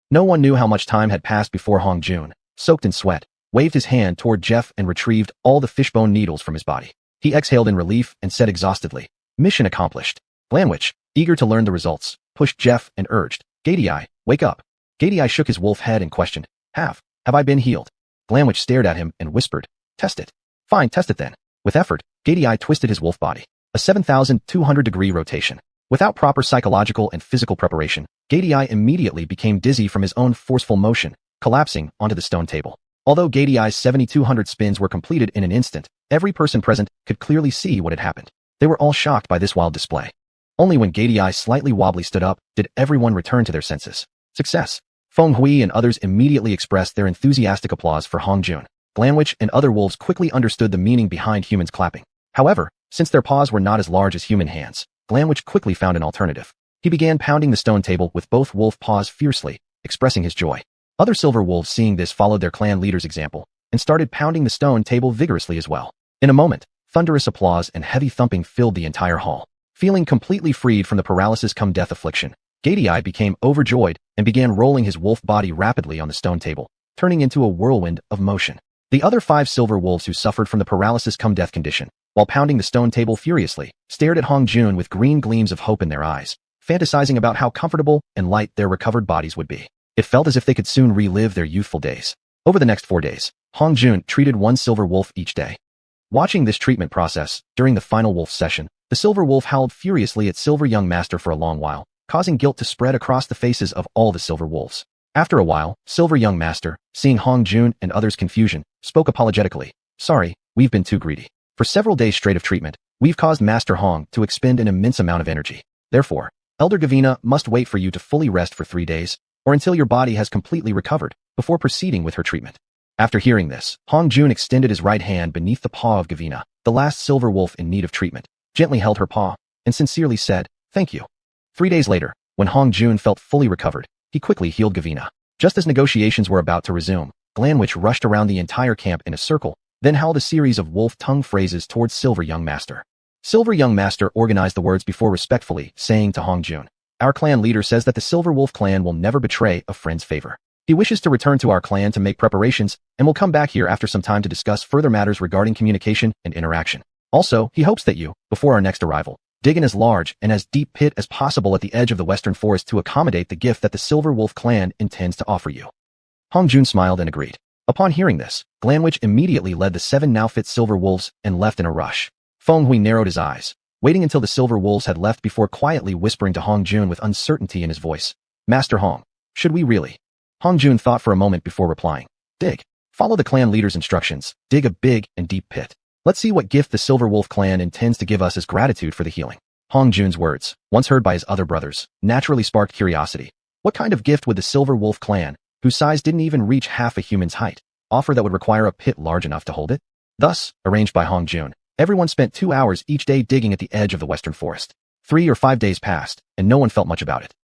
No one knew how much time had passed before Hong Jun, soaked in sweat, waved his hand toward Jeff and retrieved all the fishbone needles from his body. He exhaled in relief and said exhaustedly, "Mission accomplished." Glanwich, eager to learn the results, pushed Jeff and urged, "Gadii, wake up." Gadii shook his wolf head and questioned, Have I been healed?" Glanwich stared at him and whispered, "Test it." "Fine, test it then." With effort, Gadii twisted his wolf body, a 7,200-degree rotation. Without proper psychological and physical preparation, Gadii immediately became dizzy from his own forceful motion, collapsing onto the stone table. Although Gadii's 7,200 spins were completed in an instant, every person present could clearly see what had happened. They were all shocked by this wild display. Only when Gadii slightly wobbly stood up did everyone return to their senses. Success! Feng Hui and others immediately expressed their enthusiastic applause for Hong Jun. Glanwich and other wolves quickly understood the meaning behind humans clapping. However, since their paws were not as large as human hands, Glanwich quickly found an alternative. He began pounding the stone table with both wolf paws fiercely, expressing his joy. Other silver wolves seeing this followed their clan leader's example, and started pounding the stone table vigorously as well. In a moment, thunderous applause and heavy thumping filled the entire hall. Feeling completely freed from the paralysis-cum-death affliction, Gadii became overjoyed and began rolling his wolf body rapidly on the stone table, turning into a whirlwind of motion. The other 5 silver wolves who suffered from the paralysis-cum-death condition, while pounding the stone table furiously, stared at Hong Jun with green gleams of hope in their eyes, fantasizing about how comfortable and light their recovered bodies would be. It felt as if they could soon relive their youthful days. Over the next 4 days, Hong Jun treated 1 silver wolf each day. Watching this treatment process, during the final wolf session, the silver wolf howled furiously at Silver Young Master for a long while, causing guilt to spread across the faces of all the silver wolves. After a while, Silver Young Master, seeing Hong Jun and others' confusion, spoke apologetically, "Sorry, we've been too greedy. For several days straight of treatment, we've caused Master Hong to expend an immense amount of energy. Therefore, Elder Gavina must wait for you to fully rest for 3 days, or until your body has completely recovered, before proceeding with her treatment." After hearing this, Hong Jun extended his right hand beneath the paw of Gavina, the last silver wolf in need of treatment, gently held her paw, and sincerely said, "Thank you." 3 days later, when Hong Jun felt fully recovered, he quickly healed Gavina. Just as negotiations were about to resume, Glanwich rushed around the entire camp in a circle, then howled a series of wolf tongue phrases towards Silver Young Master. Silver Young Master organized the words before respectfully, saying to Hong Jun, "Our clan leader says that the Silver Wolf clan will never betray a friend's favor. He wishes to return to our clan to make preparations, and will come back here after some time to discuss further matters regarding communication and interaction. Also, he hopes that you, before our next arrival, dig in as large and as deep pit as possible at the edge of the western forest to accommodate the gift that the Silver Wolf clan intends to offer you." Hong Jun smiled and agreed. Upon hearing this, Glanwich immediately led the 7 now-fit silver wolves and left in a rush. Feng Hui narrowed his eyes, waiting until the silver wolves had left before quietly whispering to Hong Jun with uncertainty in his voice, "Master Hong, should we really?" Hong Jun thought for a moment before replying, "Dig." Follow the clan leader's instructions. Dig a big and deep pit. Let's see what gift the Silver Wolf clan intends to give us as gratitude for the healing. Hong Jun's words, once heard by his other brothers, naturally sparked curiosity. What kind of gift would the Silver Wolf clan, whose size didn't even reach half a human's height, offer that would require a pit large enough to hold it? Thus, arranged by Hong Jun, everyone spent 2 hours each day digging at the edge of the western forest. 3 or 5 days passed, and no one felt much about it.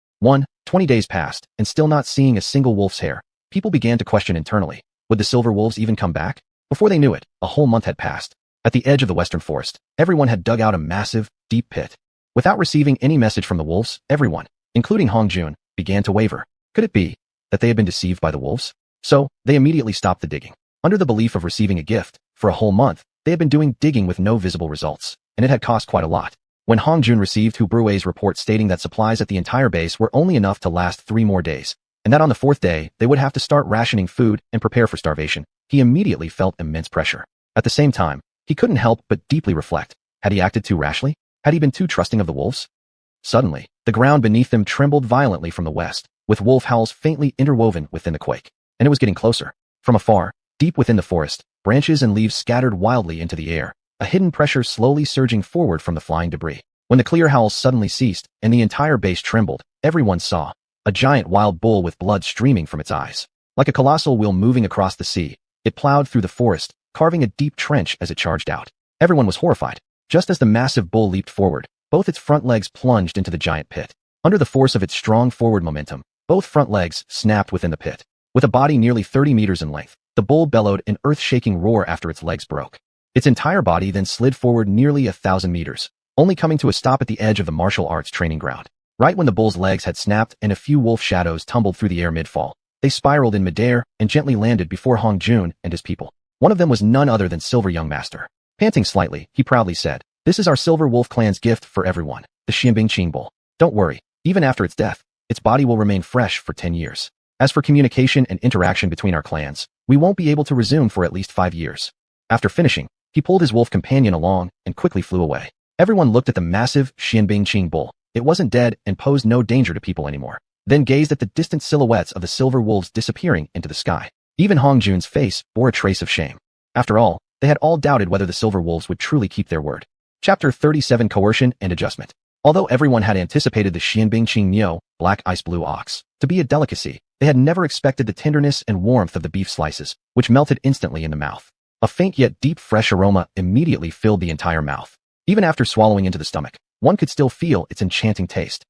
20 days passed, and still not seeing a single wolf's hair. People began to question internally, would the silver wolves even come back? Before they knew it, a whole month had passed. At the edge of the western forest, everyone had dug out a massive, deep pit. Without receiving any message from the wolves, everyone, including Hong Jun, began to waver. Could it be that they had been deceived by the wolves? So, they immediately stopped the digging. Under the belief of receiving a gift, for a whole month, they had been doing digging with no visible results, and it had cost quite a lot. When Hong Jun received Hu Brue's report stating that supplies at the entire base were only enough to last 3 more days, and that on the 4th day, they would have to start rationing food and prepare for starvation, he immediately felt immense pressure. At the same time, he couldn't help but deeply reflect. Had he acted too rashly? Had he been too trusting of the wolves? Suddenly, the ground beneath them trembled violently from the west, with wolf howls faintly interwoven within the quake. And it was getting closer. From afar, deep within the forest, branches and leaves scattered wildly into the air, a hidden pressure slowly surging forward from the flying debris. When the clear howls suddenly ceased and the entire base trembled, everyone saw a giant wild bull with blood streaming from its eyes. Like a colossal wheel moving across the sea, it plowed through the forest, carving a deep trench as it charged out. Everyone was horrified. Just as the massive bull leaped forward, both its front legs plunged into the giant pit. Under the force of its strong forward momentum, both front legs snapped within the pit. With a body nearly 30 meters in length, the bull bellowed an earth-shaking roar after its legs broke. Its entire body then slid forward nearly 1,000 meters, only coming to a stop at the edge of the martial arts training ground. Right when the bull's legs had snapped and a few wolf shadows tumbled through the air mid-fall, they spiraled in midair and gently landed before Hong Jun and his people. One of them was none other than Silver Young Master. Panting slightly, he proudly said, "This is our Silver Wolf clan's gift for everyone, the Xianxia bull. Don't worry, even after its death, its body will remain fresh for 10 years. As for communication and interaction between our clans, we won't be able to resume for at least 5 years." After finishing, he pulled his wolf companion along and quickly flew away. Everyone looked at the massive Xianxia bull. It wasn't dead and posed no danger to people anymore. Then gazed at the distant silhouettes of the silver wolves disappearing into the sky. Even Hong Jun's face bore a trace of shame. After all, they had all doubted whether the silver wolves would truly keep their word. Chapter 37: Coercion and Adjustment. Although everyone had anticipated the Xianxia black ice blue ox to be a delicacy, they had never expected the tenderness and warmth of the beef slices, which melted instantly in the mouth. A faint yet deep fresh aroma immediately filled the entire mouth. Even after swallowing into the stomach, one could still feel its enchanting taste.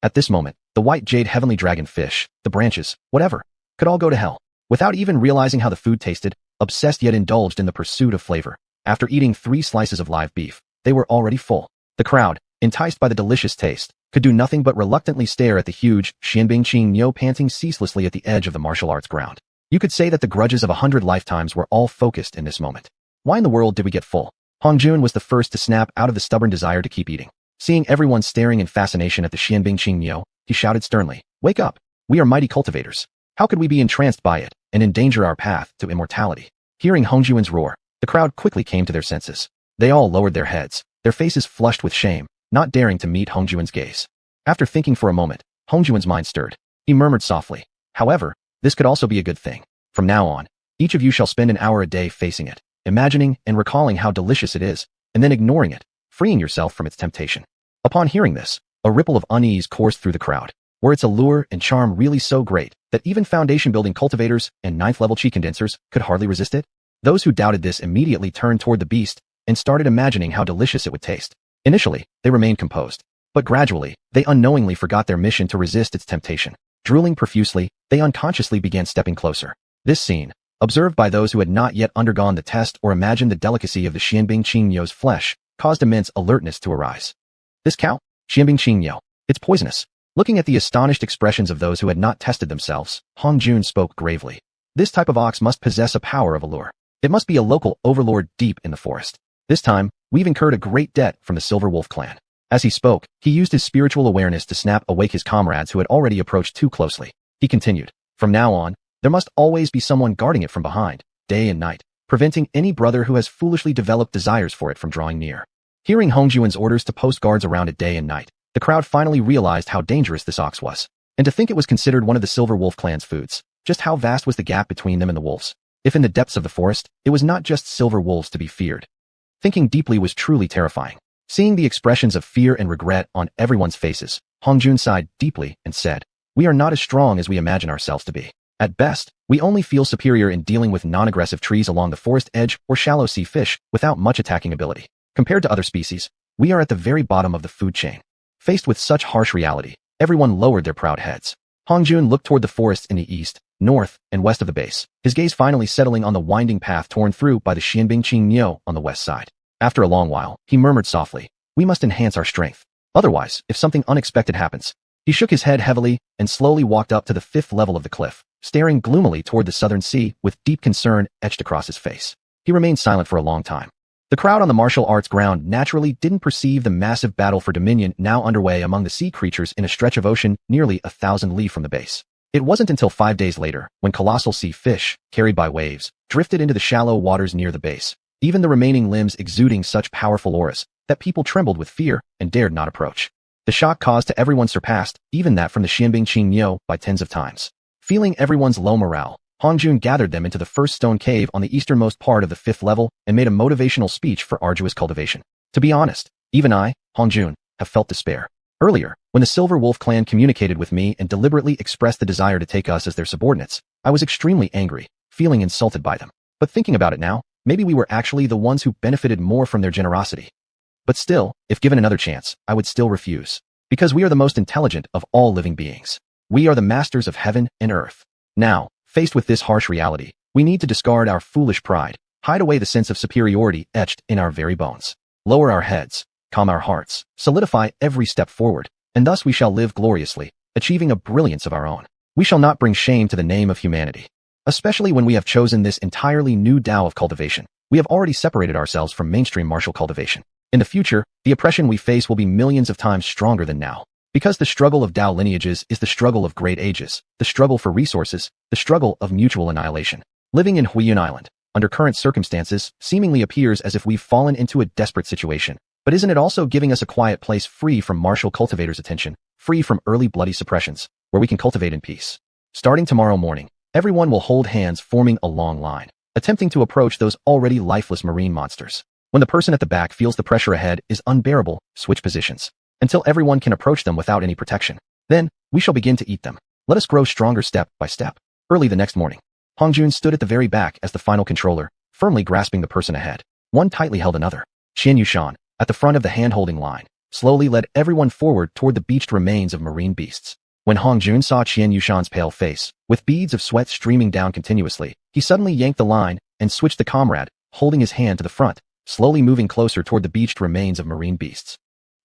At this moment, the white jade heavenly dragon fish, the branches, whatever, could all go to hell. Without even realizing how the food tasted, obsessed yet indulged in the pursuit of flavor. After eating 3 slices of live beef, they were already full. The crowd, enticed by the delicious taste, could do nothing but reluctantly stare at the huge Xianxia panting ceaselessly at the edge of the martial arts ground. You could say that the grudges of 100 lifetimes were all focused in this moment. Why in the world did we get full? Hong Jun was the first to snap out of the stubborn desire to keep eating. Seeing everyone staring in fascination at the Xianxia, he shouted sternly, "Wake up! We are mighty cultivators. How could we be entranced by it and endanger our path to immortality?" Hearing Hong Jun's roar, the crowd quickly came to their senses. They all lowered their heads, their faces flushed with shame, not daring to meet Hong Jun's gaze. After thinking for a moment, Hong Jun's mind stirred. He murmured softly, "However, this could also be a good thing. From now on, each of you shall spend an hour a day facing it, imagining and recalling how delicious it is, and then ignoring it, freeing yourself from its temptation." Upon hearing this, a ripple of unease coursed through the crowd. Were its allure and charm really so great that even foundation-building cultivators and 9th-level chi condensers could hardly resist it? Those who doubted this immediately turned toward the beast and started imagining how delicious it would taste. Initially, they remained composed, but gradually, they unknowingly forgot their mission to resist its temptation. Drooling profusely, they unconsciously began stepping closer. This scene, observed by those who had not yet undergone the test or imagined the delicacy of the Xianxia flesh, caused immense alertness to arise. "This cow, Xianxia, it's poisonous." Looking at the astonished expressions of those who had not tested themselves, Hong Jun spoke gravely. "This type of ox must possess a power of allure. It must be a local overlord deep in the forest. This time, we've incurred a great debt from the Silver Wolf clan." As he spoke, he used his spiritual awareness to snap awake his comrades who had already approached too closely. He continued, "From now on, there must always be someone guarding it from behind, day and night, preventing any brother who has foolishly developed desires for it from drawing near." Hearing Hong Jun's orders to post guards around it day and night, the crowd finally realized how dangerous this ox was. And to think it was considered one of the Silver Wolf clan's foods. Just how vast was the gap between them and the wolves? If in the depths of the forest, it was not just silver wolves to be feared. Thinking deeply was truly terrifying. Seeing the expressions of fear and regret on everyone's faces, Hongjun sighed deeply and said, "We are not as strong as we imagine ourselves to be. At best, we only feel superior in dealing with non-aggressive trees along the forest edge or shallow sea fish without much attacking ability. Compared to other species, we are at the very bottom of the food chain." Faced with such harsh reality, everyone lowered their proud heads. Hongjun looked toward the forests in the east, north, and west of the base, his gaze finally settling on the winding path torn through by the Xianbingqing on the west side. After a long while, he murmured softly, "We must enhance our strength. Otherwise, if something unexpected happens." He shook his head heavily and slowly walked up to the 5th level of the cliff, staring gloomily toward the southern sea with deep concern etched across his face. He remained silent for a long time. The crowd on the martial arts ground naturally didn't perceive the massive battle for dominion now underway among the sea creatures in a stretch of ocean nearly 1,000 li from the base. It wasn't until 5 days later, when colossal sea fish, carried by waves, drifted into the shallow waters near the base, even the remaining limbs exuding such powerful auras, that people trembled with fear and dared not approach. The shock caused to everyone surpassed even that from the Xianbingqing by tens of times. Feeling everyone's low morale, Hongjun gathered them into the first stone cave on the easternmost part of the 5th level and made a motivational speech for arduous cultivation. To be honest, even I, Hongjun, have felt despair. Earlier, when the Silver Wolf clan communicated with me and deliberately expressed the desire to take us as their subordinates, I was extremely angry, feeling insulted by them. But thinking about it now, maybe we were actually the ones who benefited more from their generosity. But still, if given another chance, I would still refuse. Because we are the most intelligent of all living beings. We are the masters of heaven and earth. Now, faced with this harsh reality, we need to discard our foolish pride, hide away the sense of superiority etched in our very bones, lower our heads, calm our hearts, solidify every step forward, and thus we shall live gloriously, achieving a brilliance of our own. We shall not bring shame to the name of humanity. Especially when we have chosen this entirely new Tao of cultivation, we have already separated ourselves from mainstream martial cultivation. In the future, the oppression we face will be millions of times stronger than now. Because the struggle of Tao lineages is the struggle of great ages, the struggle for resources, the struggle of mutual annihilation. Living in Huiyun Island, under current circumstances, seemingly appears as if we've fallen into a desperate situation. But isn't it also giving us a quiet place free from martial cultivators' attention, free from early bloody suppressions, where we can cultivate in peace? Starting tomorrow morning, everyone will hold hands forming a long line, attempting to approach those already lifeless marine monsters. When the person at the back feels the pressure ahead is unbearable, switch positions, until everyone can approach them without any protection. Then, we shall begin to eat them. Let us grow stronger step by step. Early the next morning, Hongjun stood at the very back as the final controller, firmly grasping the person ahead. One tightly held another. Xianxia, at the front of the hand-holding line, slowly led everyone forward toward the beached remains of marine beasts. When Hongjun saw Xianxuan's pale face, with beads of sweat streaming down continuously, he suddenly yanked the line and switched the comrade, holding his hand to the front, slowly moving closer toward the beached remains of marine beasts.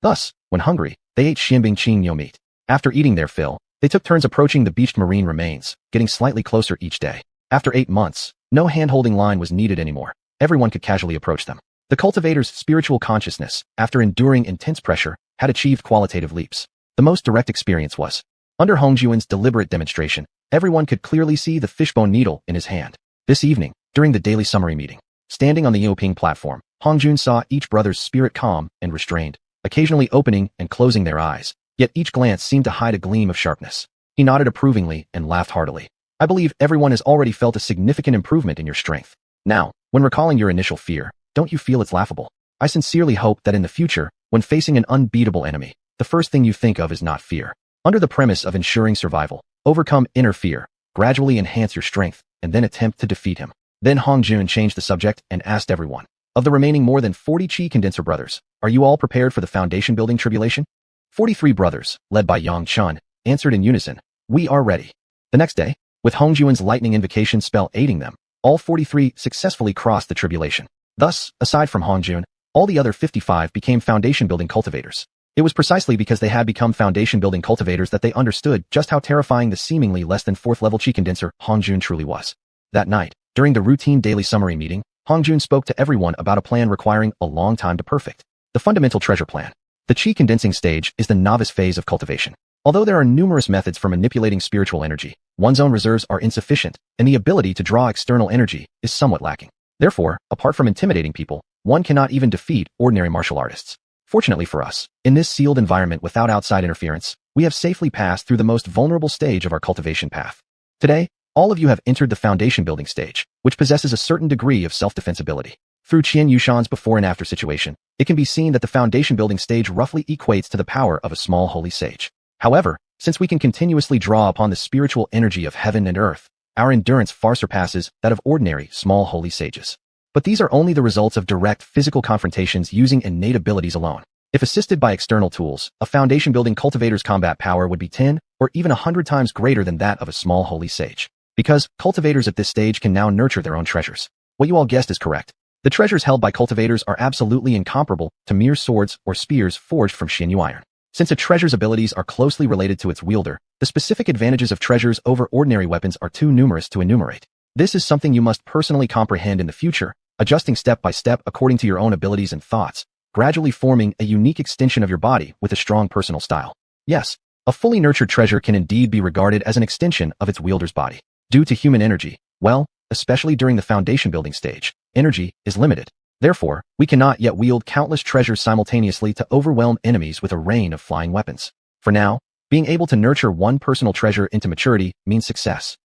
Thus, when hungry, they ate Xianbingqing meat. After eating their fill, they took turns approaching the beached marine remains, getting slightly closer each day. After 8 months, no hand-holding line was needed anymore. Everyone could casually approach them. The cultivator's spiritual consciousness, after enduring intense pressure, had achieved qualitative leaps. The most direct experience was, under Hongjun's deliberate demonstration, everyone could clearly see the fishbone needle in his hand. This evening, during the daily summary meeting, standing on the Yoping platform, Hongjun saw each brother's spirit calm and restrained, occasionally opening and closing their eyes, yet each glance seemed to hide a gleam of sharpness. He nodded approvingly and laughed heartily. I believe everyone has already felt a significant improvement in your strength. Now, when recalling your initial fear, don't you feel it's laughable? I sincerely hope that in the future, when facing an unbeatable enemy, the first thing you think of is not fear. Under the premise of ensuring survival, overcome inner fear, gradually enhance your strength, and then attempt to defeat him. Then Hongjun changed the subject and asked everyone, of the remaining more than 40 Qi condenser brothers, are you all prepared for the foundation building tribulation? 43 brothers, led by Yang Chun, answered in unison, we are ready. The next day, with Hongjun's lightning invocation spell aiding them, all 43 successfully crossed the tribulation. Thus, aside from Hongjun, all the other 55 became foundation building cultivators. It was precisely because they had become foundation building cultivators that they understood just how terrifying the seemingly less than 4th level Qi condenser Hongjun truly was. That night, during the routine daily summary meeting, Hongjun spoke to everyone about a plan requiring a long time to perfect. The fundamental treasure plan. The Qi condensing stage is the novice phase of cultivation. Although there are numerous methods for manipulating spiritual energy, one's own reserves are insufficient, and the ability to draw external energy is somewhat lacking. Therefore, apart from intimidating people, one cannot even defeat ordinary martial artists. Fortunately for us, in this sealed environment without outside interference, we have safely passed through the most vulnerable stage of our cultivation path. Today, All of you have entered the foundation building stage, which possesses a certain degree of self-defense ability. Through Qian Yushan's before and after situation, it can be seen that the foundation building stage roughly equates to the power of a small holy sage. However, since we can continuously draw upon the spiritual energy of heaven and earth, our endurance far surpasses that of ordinary small holy sages. But these are only the results of direct physical confrontations using innate abilities alone. If assisted by external tools, a foundation-building cultivator's combat power would be 10 or even 100 times greater than that of a small holy sage. Because cultivators at this stage can now nurture their own treasures. What you all guessed is correct. The treasures held by cultivators are absolutely incomparable to mere swords or spears forged from xuanhuan. Since a treasure's abilities are closely related to its wielder, the specific advantages of treasures over ordinary weapons are too numerous to enumerate. This is something you must personally comprehend in the future, adjusting step by step according to your own abilities and thoughts, gradually forming a unique extension of your body with a strong personal style. Yes, a fully nurtured treasure can indeed be regarded as an extension of its wielder's body. Due to human energy, well, especially during the foundation building stage, energy is limited. Therefore, we cannot yet wield countless treasures simultaneously to overwhelm enemies with a rain of flying weapons. For now, being able to nurture one personal treasure into maturity means success.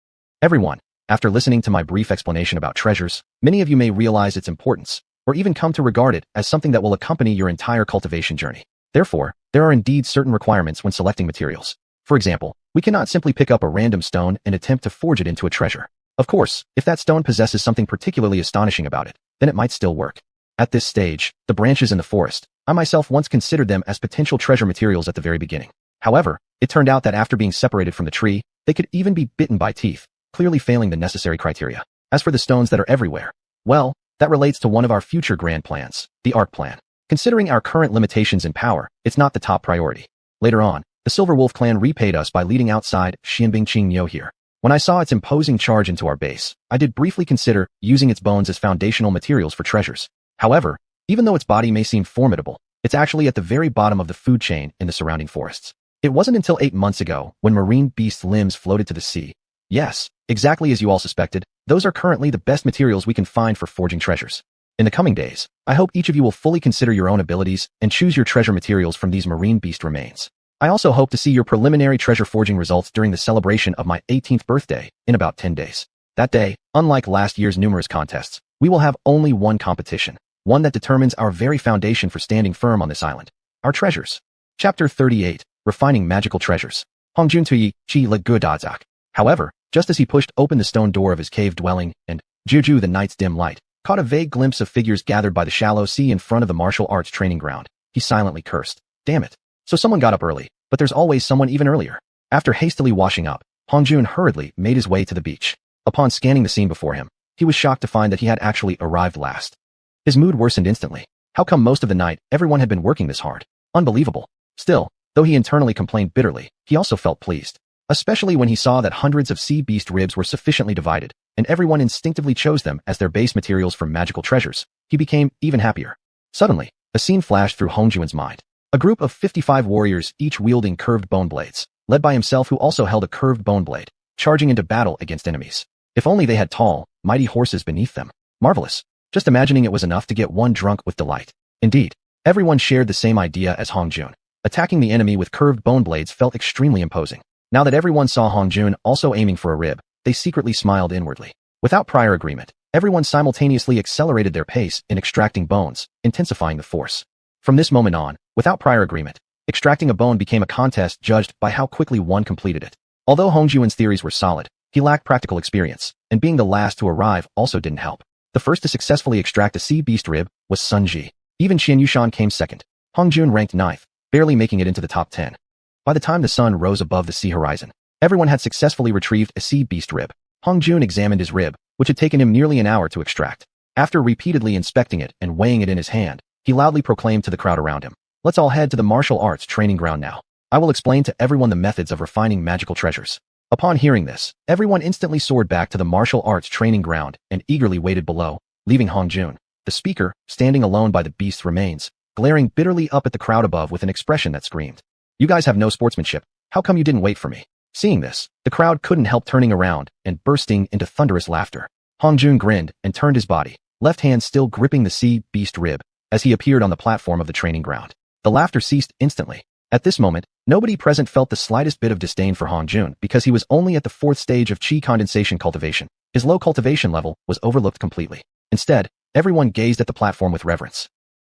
Everyone, after listening to my brief explanation about treasures, many of you may realize its importance, or even come to regard it as something that will accompany your entire cultivation journey. Therefore, there are indeed certain requirements when selecting materials. For example, we cannot simply pick up a random stone and attempt to forge it into a treasure. Of course, if that stone possesses something particularly astonishing about it, then it might still work. At this stage, the branches in the forest, I myself once considered them as potential treasure materials at the very beginning. However, it turned out that after being separated from the tree, they could even be bitten by teeth, clearly failing the necessary criteria. As for the stones that are everywhere, well, that relates to one of our future grand plans, the Arc Plan. Considering our current limitations in power, it's not the top priority. Later on, the Silver Wolf clan repaid us by leading outside Xianbingqing Niu here. When I saw its imposing charge into our base, I did briefly consider using its bones as foundational materials for treasures. However, even though its body may seem formidable, it's actually at the very bottom of the food chain in the surrounding forests. It wasn't until 8 months ago when marine beast limbs floated to the sea. Yes, exactly as you all suspected, those are currently the best materials we can find for forging treasures. In the coming days, I hope each of you will fully consider your own abilities and choose your treasure materials from these marine beast remains. I also hope to see your preliminary treasure forging results during the celebration of my 18th birthday in about 10 days. That day, unlike last year's numerous contests, we will have only one competition, one that determines our very foundation for standing firm on this island. Our treasures. Chapter 38, Refining Magical Treasures. Hongjun Tuyi, Chi Le Gudazak. However, just as he pushed open the stone door of his cave dwelling, and Juju the night's dim light, caught a vague glimpse of figures gathered by the shallow sea in front of the martial arts training ground, he silently cursed. Damn it. So someone got up early, but there's always someone even earlier. After hastily washing up, Hongjun hurriedly made his way to the beach. Upon scanning the scene before him, he was shocked to find that he had actually arrived last. His mood worsened instantly. How come most of the night everyone had been working this hard? Unbelievable. Still, though he internally complained bitterly, he also felt pleased. Especially when he saw that hundreds of sea beast ribs were sufficiently divided, and everyone instinctively chose them as their base materials for magical treasures. He became even happier. Suddenly, a scene flashed through Hongjun's mind. A group of 55 warriors, each wielding curved bone blades, led by himself who also held a curved bone blade, charging into battle against enemies. If only they had tall, mighty horses beneath them. Marvelous. Just imagining it was enough to get one drunk with delight. Indeed, everyone shared the same idea as Hongjun. Attacking the enemy with curved bone blades felt extremely imposing. Now that everyone saw Hongjun also aiming for a rib, they secretly smiled inwardly. Without prior agreement, everyone simultaneously accelerated their pace in extracting bones, intensifying the force. From this moment on, without prior agreement, extracting a bone became a contest judged by how quickly one completed it. Although Hongjun's theories were solid, he lacked practical experience, and being the last to arrive also didn't help. The first to successfully extract a sea beast rib was Sun Ji. Even Qian Yushan came second. Hongjun ranked 9th, barely making it into the top 10. By the time the sun rose above the sea horizon, everyone had successfully retrieved a sea beast rib. Hongjun examined his rib, which had taken him nearly an hour to extract. After repeatedly inspecting it and weighing it in his hand, he loudly proclaimed to the crowd around him, "Let's all head to the martial arts training ground now. I will explain to everyone the methods of refining magical treasures." Upon hearing this, everyone instantly soared back to the martial arts training ground and eagerly waited below, leaving Hongjun, the speaker, standing alone by the beast's remains, glaring bitterly up at the crowd above with an expression that screamed, "You guys have no sportsmanship. How come you didn't wait for me?" Seeing this, the crowd couldn't help turning around and bursting into thunderous laughter. Hongjun grinned and turned his body, left hand still gripping the sea beast rib, as he appeared on the platform of the training ground. The laughter ceased instantly. At this moment, nobody present felt the slightest bit of disdain for Hong Jun because he was only at the 4th stage of qi condensation cultivation. His low cultivation level was overlooked completely. Instead, everyone gazed at the platform with reverence.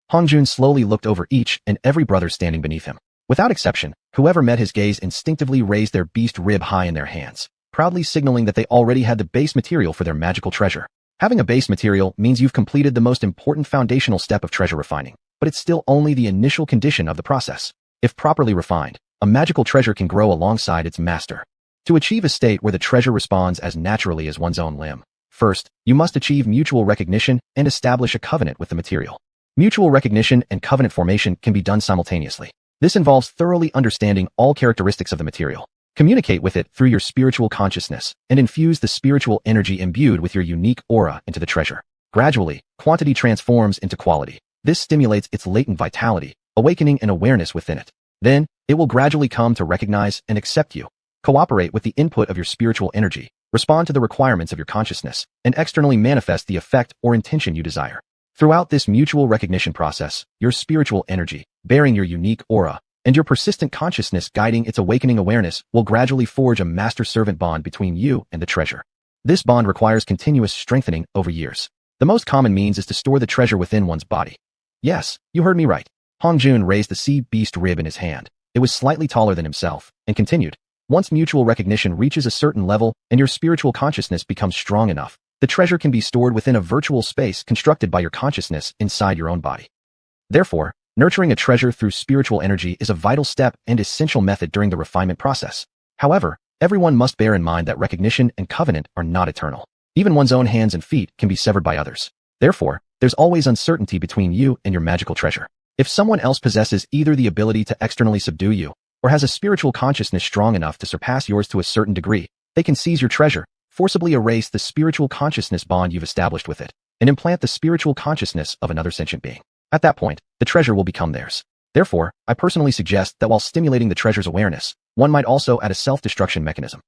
Hong Jun slowly looked over each and every brother standing beneath him. Without exception, whoever met his gaze instinctively raised their beast rib high in their hands, proudly signaling that they already had the base material for their magical treasure. Having a base material means you've completed the most important foundational step of treasure refining, but it's still only the initial condition of the process. If properly refined, a magical treasure can grow alongside its master. To achieve a state where the treasure responds as naturally as one's own limb, first, you must achieve mutual recognition and establish a covenant with the material. Mutual recognition and covenant formation can be done simultaneously. This involves thoroughly understanding all characteristics of the material. Communicate with it through your spiritual consciousness and infuse the spiritual energy imbued with your unique aura into the treasure. Gradually, quantity transforms into quality. This stimulates its latent vitality, awakening an awareness within it. Then, it will gradually come to recognize and accept you. Cooperate with the input of your spiritual energy, respond to the requirements of your consciousness, and externally manifest the effect or intention you desire. Throughout this mutual recognition process, your spiritual energy, bearing your unique aura, and your persistent consciousness guiding its awakening awareness will gradually forge a master-servant bond between you and the treasure. This bond requires continuous strengthening over years. The most common means is to store the treasure within one's body. Yes, you heard me right. Hong Jun raised the sea beast rib in his hand. It was slightly taller than himself, and continued. Once mutual recognition reaches a certain level and your spiritual consciousness becomes strong enough, the treasure can be stored within a virtual space constructed by your consciousness inside your own body. Therefore, nurturing a treasure through spiritual energy is a vital step and essential method during the refinement process. However, everyone must bear in mind that recognition and covenant are not eternal. Even one's own hands and feet can be severed by others. Therefore, there's always uncertainty between you and your magical treasure. If someone else possesses either the ability to externally subdue you, or has a spiritual consciousness strong enough to surpass yours to a certain degree, they can seize your treasure, forcibly erase the spiritual consciousness bond you've established with it, and implant the spiritual consciousness of another sentient being. At that point, the treasure will become theirs. Therefore, I personally suggest that while stimulating the treasure's awareness, one might also add a self-destruction mechanism.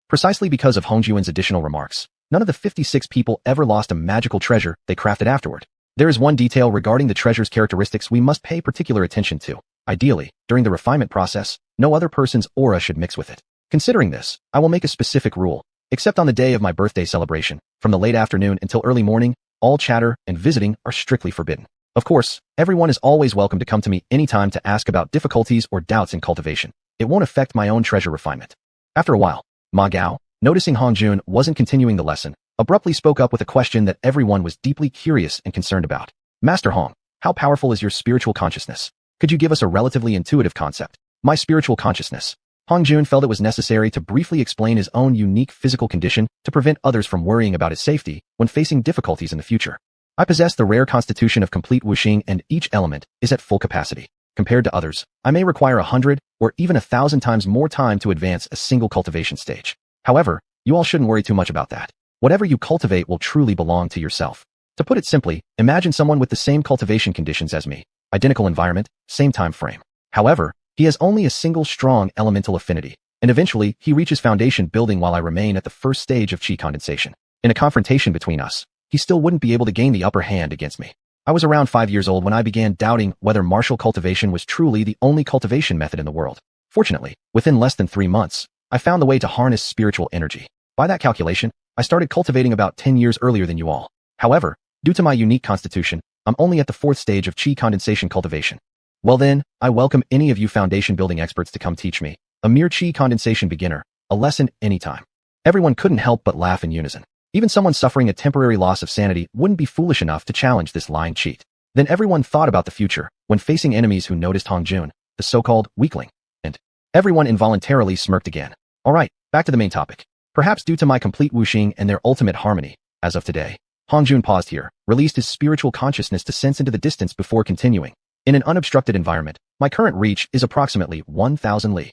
Precisely because of Hong Juan's additional remarks, none of the 56 people ever lost a magical treasure they crafted afterward. There is one detail regarding the treasure's characteristics we must pay particular attention to. Ideally, during the refinement process, no other person's aura should mix with it. Considering this, I will make a specific rule. Except on the day of my birthday celebration, from the late afternoon until early morning, all chatter and visiting are strictly forbidden. Of course, everyone is always welcome to come to me anytime to ask about difficulties or doubts in cultivation. It won't affect my own treasure refinement. After a while, Ma Gao, noticing Hong Jun wasn't continuing the lesson, abruptly spoke up with a question that everyone was deeply curious and concerned about. Master Hong, how powerful is your spiritual consciousness? Could you give us a relatively intuitive concept? My spiritual consciousness. Hong Jun felt it was necessary to briefly explain his own unique physical condition to prevent others from worrying about his safety when facing difficulties in the future. I possess the rare constitution of complete wuxing and each element is at full capacity. Compared to others, I may require 100 or even 1,000 times more time to advance a single cultivation stage. However, you all shouldn't worry too much about that. Whatever you cultivate will truly belong to yourself. To put it simply, imagine someone with the same cultivation conditions as me. Identical environment, same time frame. However, he has only a single strong elemental affinity, and eventually he reaches foundation building while I remain at the first stage of qi condensation. In a confrontation between us, he still wouldn't be able to gain the upper hand against me. I was around 5 years old when I began doubting whether martial cultivation was truly the only cultivation method in the world. Fortunately, within less than 3 months, I found the way to harness spiritual energy. By that calculation, I started cultivating about 10 years earlier than you all. However, due to my unique constitution, I'm only at the 4th stage of qi condensation cultivation. Well then, I welcome any of you foundation building experts to come teach me, a mere qi condensation beginner, a lesson anytime. Everyone couldn't help but laugh in unison. Even someone suffering a temporary loss of sanity wouldn't be foolish enough to challenge this lying cheat. Then everyone thought about the future, when facing enemies who noticed Hong Jun, the so-called weakling, and everyone involuntarily smirked again. Alright, back to the main topic. Perhaps due to my complete wuxing and their ultimate harmony, as of today, Hong Jun paused here, released his spiritual consciousness to sense into the distance before continuing. In an unobstructed environment, my current reach is approximately 1,000 li.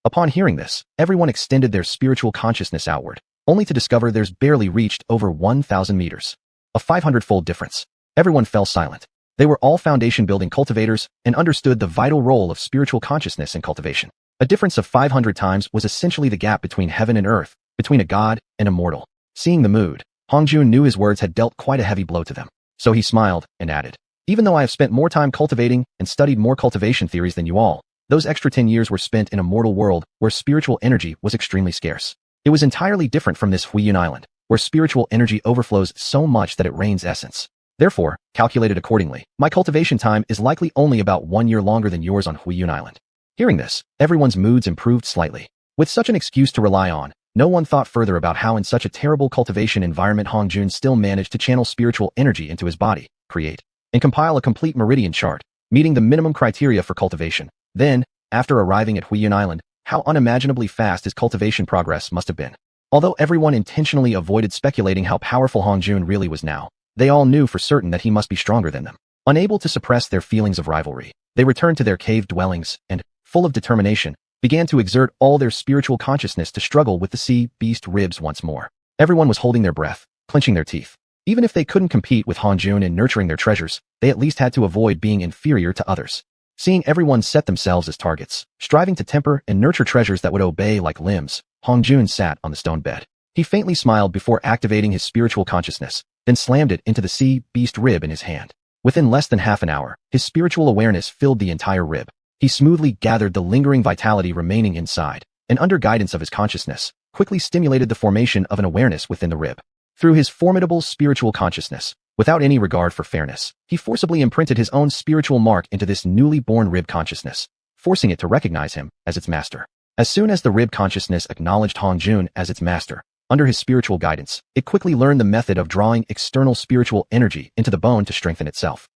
Upon hearing this, everyone extended their spiritual consciousness outward, only to discover theirs barely reached over 1,000 meters. A 500-fold difference. Everyone fell silent. They were all foundation-building cultivators and understood the vital role of spiritual consciousness in cultivation. A difference of 500 times was essentially the gap between heaven and earth, between a god and a mortal. Seeing the mood, Hong Jun knew his words had dealt quite a heavy blow to them. So he smiled and added, even though I have spent more time cultivating and studied more cultivation theories than you all, Those extra 10 years were spent in a mortal world where spiritual energy was extremely scarce. It was entirely different from this xiuxian island, where spiritual energy overflows so much that it rains essence. Therefore, calculated accordingly, my cultivation time is likely only about 1 year longer than yours on xiuxian island. Hearing this, everyone's moods improved slightly. With such an excuse to rely on, no one thought further about how in such a terrible cultivation environment Hongjun still managed to channel spiritual energy into his body, create, and compile a complete meridian chart, meeting the minimum criteria for cultivation. Then, after arriving at xiuxian island, how unimaginably fast his cultivation progress must have been. Although everyone intentionally avoided speculating how powerful Hongjun really was now, they all knew for certain that he must be stronger than them. Unable to suppress their feelings of rivalry, they returned to their cave dwellings and, full of determination, began to exert all their spiritual consciousness to struggle with the sea beast ribs once more. Everyone was holding their breath, clenching their teeth. Even if they couldn't compete with Hongjun in nurturing their treasures, they at least had to avoid being inferior to others. Seeing everyone set themselves as targets, striving to temper and nurture treasures that would obey like limbs, Hongjun sat on the stone bed. He faintly smiled before activating his spiritual consciousness, then slammed it into the sea beast rib in his hand. Within less than half an hour, his spiritual awareness filled the entire rib. He smoothly gathered the lingering vitality remaining inside, and under guidance of his consciousness, quickly stimulated the formation of an awareness within the rib. Through his formidable spiritual consciousness, without any regard for fairness, he forcibly imprinted his own spiritual mark into this newly born rib consciousness, forcing it to recognize him as its master. As soon as the rib consciousness acknowledged Hongjun as its master, under his spiritual guidance, it quickly learned the method of drawing external spiritual energy into the bone to strengthen itself.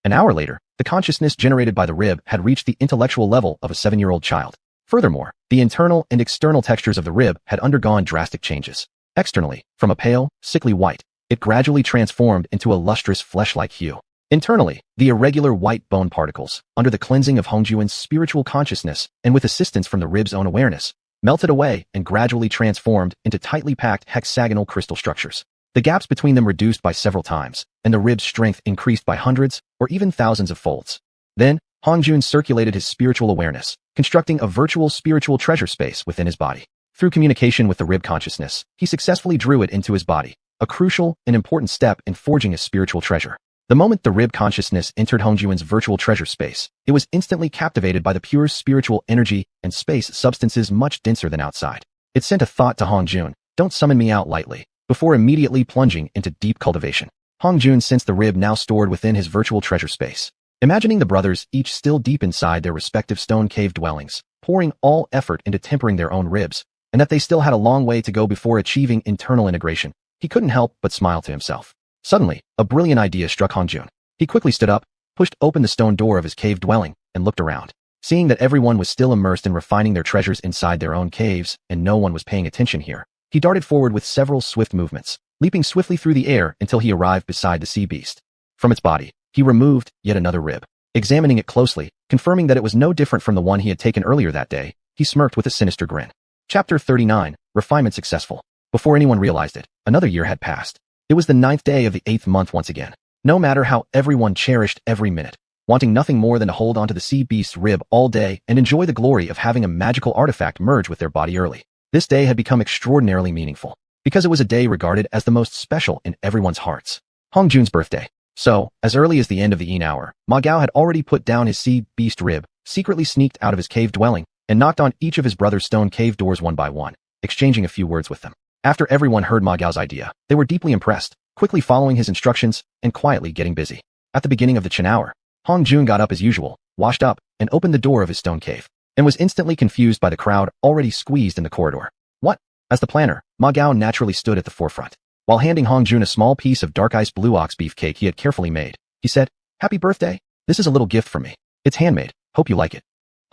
An hour later, the consciousness generated by the rib had reached the intellectual level of a 7-year-old child. Furthermore, the internal and external textures of the rib had undergone drastic changes. Externally, from a pale, sickly white, it gradually transformed into a lustrous flesh-like hue. Internally, the irregular white bone particles, under the cleansing of Hongjun's spiritual consciousness and with assistance from the rib's own awareness, melted away and gradually transformed into tightly packed hexagonal crystal structures. The gaps between them reduced by several times, and the rib's strength increased by hundreds or even thousands of folds. Then, Hongjun circulated his spiritual awareness, constructing a virtual spiritual treasure space within his body. Through communication with the rib consciousness, he successfully drew it into his body, a crucial and important step in forging a spiritual treasure. The moment the rib consciousness entered Hongjun's virtual treasure space, it was instantly captivated by the pure spiritual energy and space substances much denser than outside. It sent a thought to Hongjun, "Don't summon me out lightly," before immediately plunging into deep cultivation. Hongjun sensed the rib now stored within his virtual treasure space. Imagining the brothers each still deep inside their respective stone cave dwellings, pouring all effort into tempering their own ribs, and that they still had a long way to go before achieving internal integration, he couldn't help but smile to himself. Suddenly, a brilliant idea struck Hongjun. He quickly stood up, pushed open the stone door of his cave dwelling, and looked around. Seeing that everyone was still immersed in refining their treasures inside their own caves, and no one was paying attention here, he darted forward with several swift movements, leaping swiftly through the air until he arrived beside the sea beast. From its body, he removed yet another rib. Examining it closely, confirming that it was no different from the one he had taken earlier that day, he smirked with a sinister grin. Chapter 39, Refinement Successful. Before anyone realized it, another year had passed. It was the 9th day of the 8th month once again. No matter how everyone cherished every minute, wanting nothing more than to hold onto the sea beast's rib all day and enjoy the glory of having a magical artifact merge with their body early. This day had become extraordinarily meaningful, because it was a day regarded as the most special in everyone's hearts. Hongjun's birthday. So, as early as the end of the Yin hour, Ma Gao had already put down his sea beast rib, secretly sneaked out of his cave dwelling, and knocked on each of his brother's stone cave doors one by one, exchanging a few words with them. After everyone heard Ma Gao's idea, they were deeply impressed, quickly following his instructions and quietly getting busy. At the beginning of the Chen hour, Hongjun got up as usual, washed up, and opened the door of his stone cave, and was instantly confused by the crowd already squeezed in the corridor. What? As the planner, Ma Gao naturally stood at the forefront. While handing Hongjun a small piece of dark ice blue ox beef cake he had carefully made, he said, "Happy birthday. This is a little gift from me. It's handmade. Hope you like it."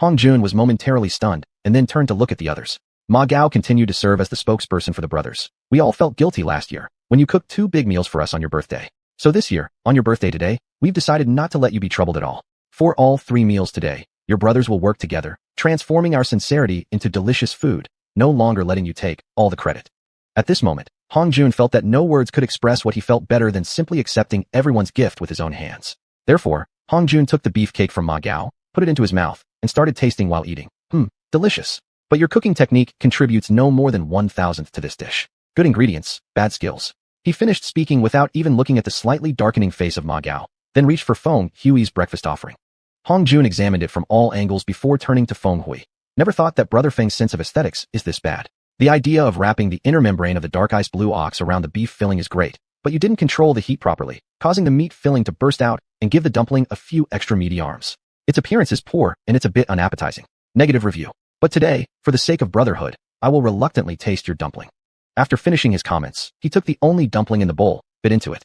Hongjun was momentarily stunned, and then turned to look at the others. Ma Gao continued to serve as the spokesperson for the brothers. "We all felt guilty last year, when you cooked 2 big meals for us on your birthday. So this year, on your birthday today, we've decided not to let you be troubled at all. For all 3 meals today, your brothers will work together, transforming our sincerity into delicious food, no longer letting you take all the credit." At this moment, Hongjun felt that no words could express what he felt better than simply accepting everyone's gift with his own hands. Therefore, Hongjun took the beefcake from Ma Gao, put it into his mouth, and started tasting while eating. Delicious. But your cooking technique contributes no more than 1,000th to this dish. Good ingredients, bad skills. He finished speaking without even looking at the slightly darkening face of Ma Gao, then reached for Feng Hui's breakfast offering. Hong Jun examined it from all angles before turning to Feng Hui. Never thought that Brother Feng's sense of aesthetics is this bad. The idea of wrapping the inner membrane of the dark ice blue ox around the beef filling is great, but you didn't control the heat properly, causing the meat filling to burst out and give the dumpling a few extra meaty arms. Its appearance is poor and it's a bit unappetizing. Negative review. But today, for the sake of brotherhood, I will reluctantly taste your dumpling. After finishing his comments, he took the only dumpling in the bowl, bit into it.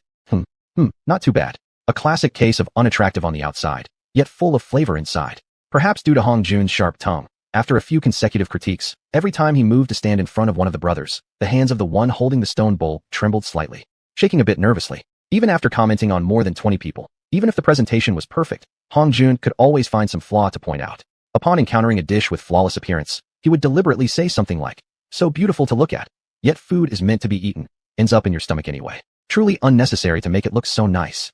Not too bad. A classic case of unattractive on the outside, yet full of flavor inside. Perhaps due to Hong Jun's sharp tongue. After a few consecutive critiques, every time he moved to stand in front of one of the brothers, the hands of the one holding the stone bowl trembled slightly, shaking a bit nervously. Even after commenting on more than 20 people, even if the presentation was perfect, Hong Jun could always find some flaw to point out. Upon encountering a dish with flawless appearance, he would deliberately say something like, "So beautiful to look at. Yet food is meant to be eaten. Ends up in your stomach anyway. Truly unnecessary to make it look so nice."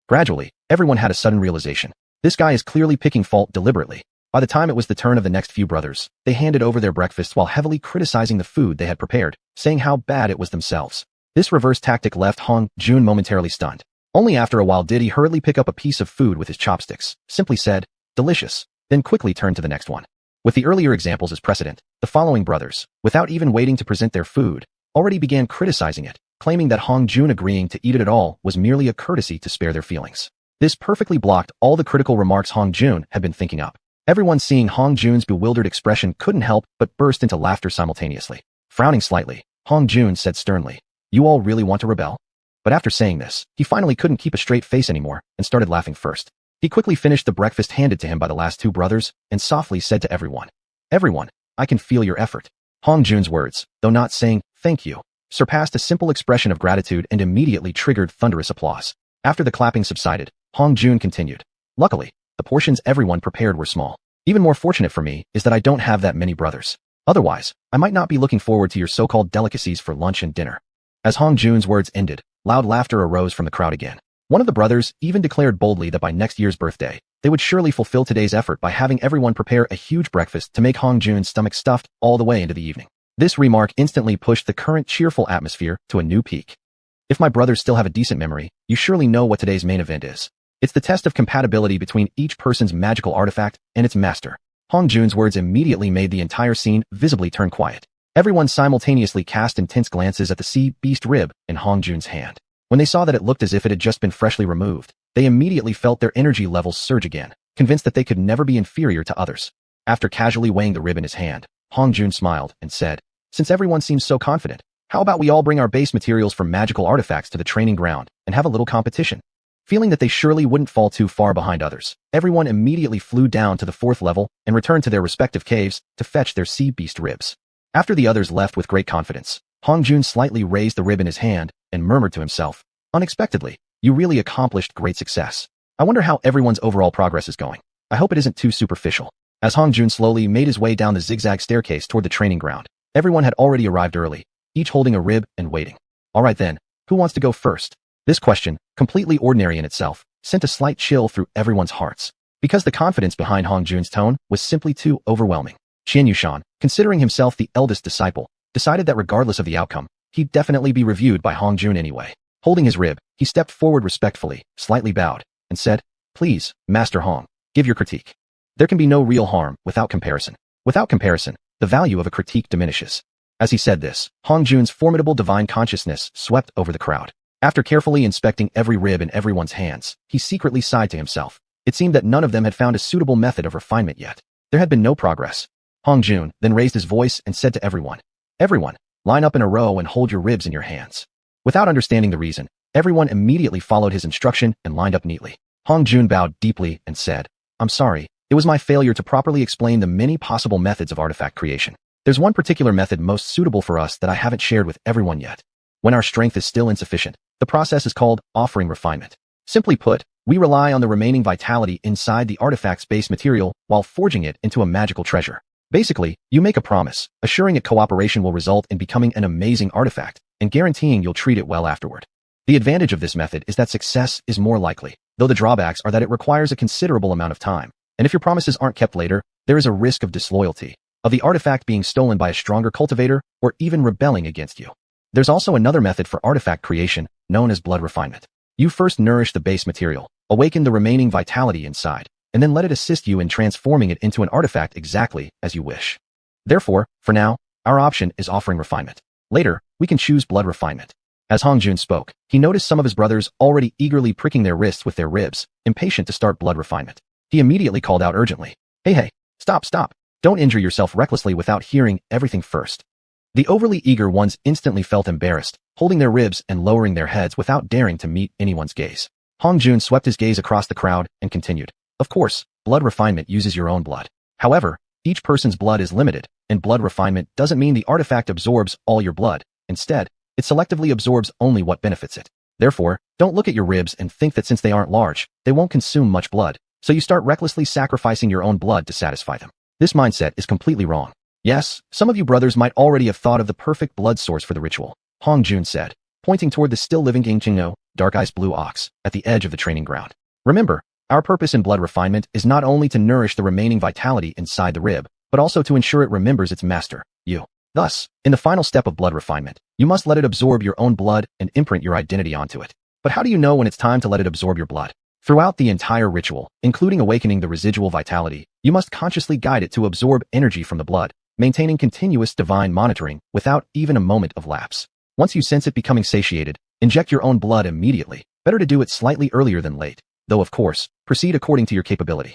Gradually, everyone had a sudden realization. This guy is clearly picking fault deliberately. By the time it was the turn of the next few brothers, they handed over their breakfasts while heavily criticizing the food they had prepared, saying how bad it was themselves. This reverse tactic left Hong Jun momentarily stunned. Only after a while did he hurriedly pick up a piece of food with his chopsticks, simply said, "Delicious," then quickly turned to the next one. With the earlier examples as precedent, the following brothers, without even waiting to present their food, already began criticizing it, claiming that Hong Jun agreeing to eat it at all was merely a courtesy to spare their feelings. This perfectly blocked all the critical remarks Hong Jun had been thinking up. Everyone seeing Hong Jun's bewildered expression couldn't help but burst into laughter simultaneously. Frowning slightly, Hong Jun said sternly, "You all really want to rebel?" But after saying this, he finally couldn't keep a straight face anymore and started laughing first. He quickly finished the breakfast handed to him by the last two brothers and softly said to everyone, "Everyone, I can feel your effort." Hong Jun's words, though not saying "thank you," surpassed a simple expression of gratitude and immediately triggered thunderous applause. After the clapping subsided, Hong Jun continued, "Luckily, the portions everyone prepared were small. Even more fortunate for me is that I don't have that many brothers. Otherwise, I might not be looking forward to your so-called delicacies for lunch and dinner." As Hong Jun's words ended, loud laughter arose from the crowd again. One of the brothers even declared boldly that by next year's birthday, they would surely fulfill today's effort by having everyone prepare a huge breakfast to make Hong Jun's stomach stuffed all the way into the evening. This remark instantly pushed the current cheerful atmosphere to a new peak. If my brothers still have a decent memory, you surely know what today's main event is. It's the test of compatibility between each person's magical artifact and its master. Hong Jun's words immediately made the entire scene visibly turn quiet. Everyone simultaneously cast intense glances at the sea beast rib in Hong Jun's hand. When they saw that it looked as if it had just been freshly removed, they immediately felt their energy levels surge again, convinced that they could never be inferior to others. After casually weighing the rib in his hand, Hong Jun smiled and said, "Since everyone seems so confident, how about we all bring our base materials for magical artifacts to the training ground and have a little competition?" Feeling that they surely wouldn't fall too far behind others, everyone immediately flew down to the 4th level and returned to their respective caves to fetch their sea beast ribs. After the others left with great confidence, Hong Jun slightly raised the rib in his hand and murmured to himself, "Unexpectedly, you really accomplished great success. I wonder how everyone's overall progress is going. I hope it isn't too superficial." As Hong Jun slowly made his way down the zigzag staircase toward the training ground, everyone had already arrived early, each holding a rib and waiting. All right then, who wants to go first? This question, completely ordinary in itself, sent a slight chill through everyone's hearts, because the confidence behind Hong Jun's tone was simply too overwhelming. Xianxia, considering himself the eldest disciple, decided that regardless of the outcome, he'd definitely be reviewed by Hong Jun anyway. Holding his rib, he stepped forward respectfully, slightly bowed, and said, "Please, Master Hong, give your critique. There can be no real harm without comparison. Without comparison, the value of a critique diminishes." As he said this, Hong Jun's formidable divine consciousness swept over the crowd. After carefully inspecting every rib in everyone's hands, he secretly sighed to himself. It seemed that none of them had found a suitable method of refinement yet. There had been no progress. Hong Jun then raised his voice and said to everyone, "Everyone, line up in a row and hold your ribs in your hands." Without understanding the reason, everyone immediately followed his instruction and lined up neatly. Hong Jun bowed deeply and said, "I'm sorry, it was my failure to properly explain the many possible methods of artifact creation. There's one particular method most suitable for us that I haven't shared with everyone yet. When our strength is still insufficient, the process is called offering refinement. Simply put, we rely on the remaining vitality inside the artifact's base material while forging it into a magical treasure. Basically, you make a promise, assuring it cooperation will result in becoming an amazing artifact, and guaranteeing you'll treat it well afterward. The advantage of this method is that success is more likely, though the drawbacks are that it requires a considerable amount of time, and if your promises aren't kept later, there is a risk of disloyalty, of the artifact being stolen by a stronger cultivator, or even rebelling against you. There's also another method for artifact creation, known as blood refinement. You first nourish the base material, awaken the remaining vitality inside, and then let it assist you in transforming it into an artifact exactly as you wish. Therefore, for now, our option is offering refinement. Later, we can choose blood refinement. As Hongjun spoke, he noticed some of his brothers already eagerly pricking their wrists with their ribs, impatient to start blood refinement. He immediately called out urgently, Hey, stop. Don't injure yourself recklessly without hearing everything first. The overly eager ones instantly felt embarrassed, holding their ribs and lowering their heads without daring to meet anyone's gaze. Hongjun swept his gaze across the crowd and continued, Of course, blood refinement uses your own blood. However, each person's blood is limited, and blood refinement doesn't mean the artifact absorbs all your blood. Instead, it selectively absorbs only what benefits it. Therefore, don't look at your ribs and think that since they aren't large, they won't consume much blood, so you start recklessly sacrificing your own blood to satisfy them. This mindset is completely wrong. Yes, some of you brothers might already have thought of the perfect blood source for the ritual, Hongjun said, pointing toward the still-living xiuxian, dark-eyed blue ox, at the edge of the training ground. Remember, our purpose in blood refinement is not only to nourish the remaining vitality inside the rib, but also to ensure it remembers its master, you. Thus, in the final step of blood refinement, you must let it absorb your own blood and imprint your identity onto it. But how do you know when it's time to let it absorb your blood? Throughout the entire ritual, including awakening the residual vitality, you must consciously guide it to absorb energy from the blood, maintaining continuous divine monitoring without even a moment of lapse. Once you sense it becoming satiated, inject your own blood immediately. Better to do it slightly earlier than late, though of course, proceed according to your capability.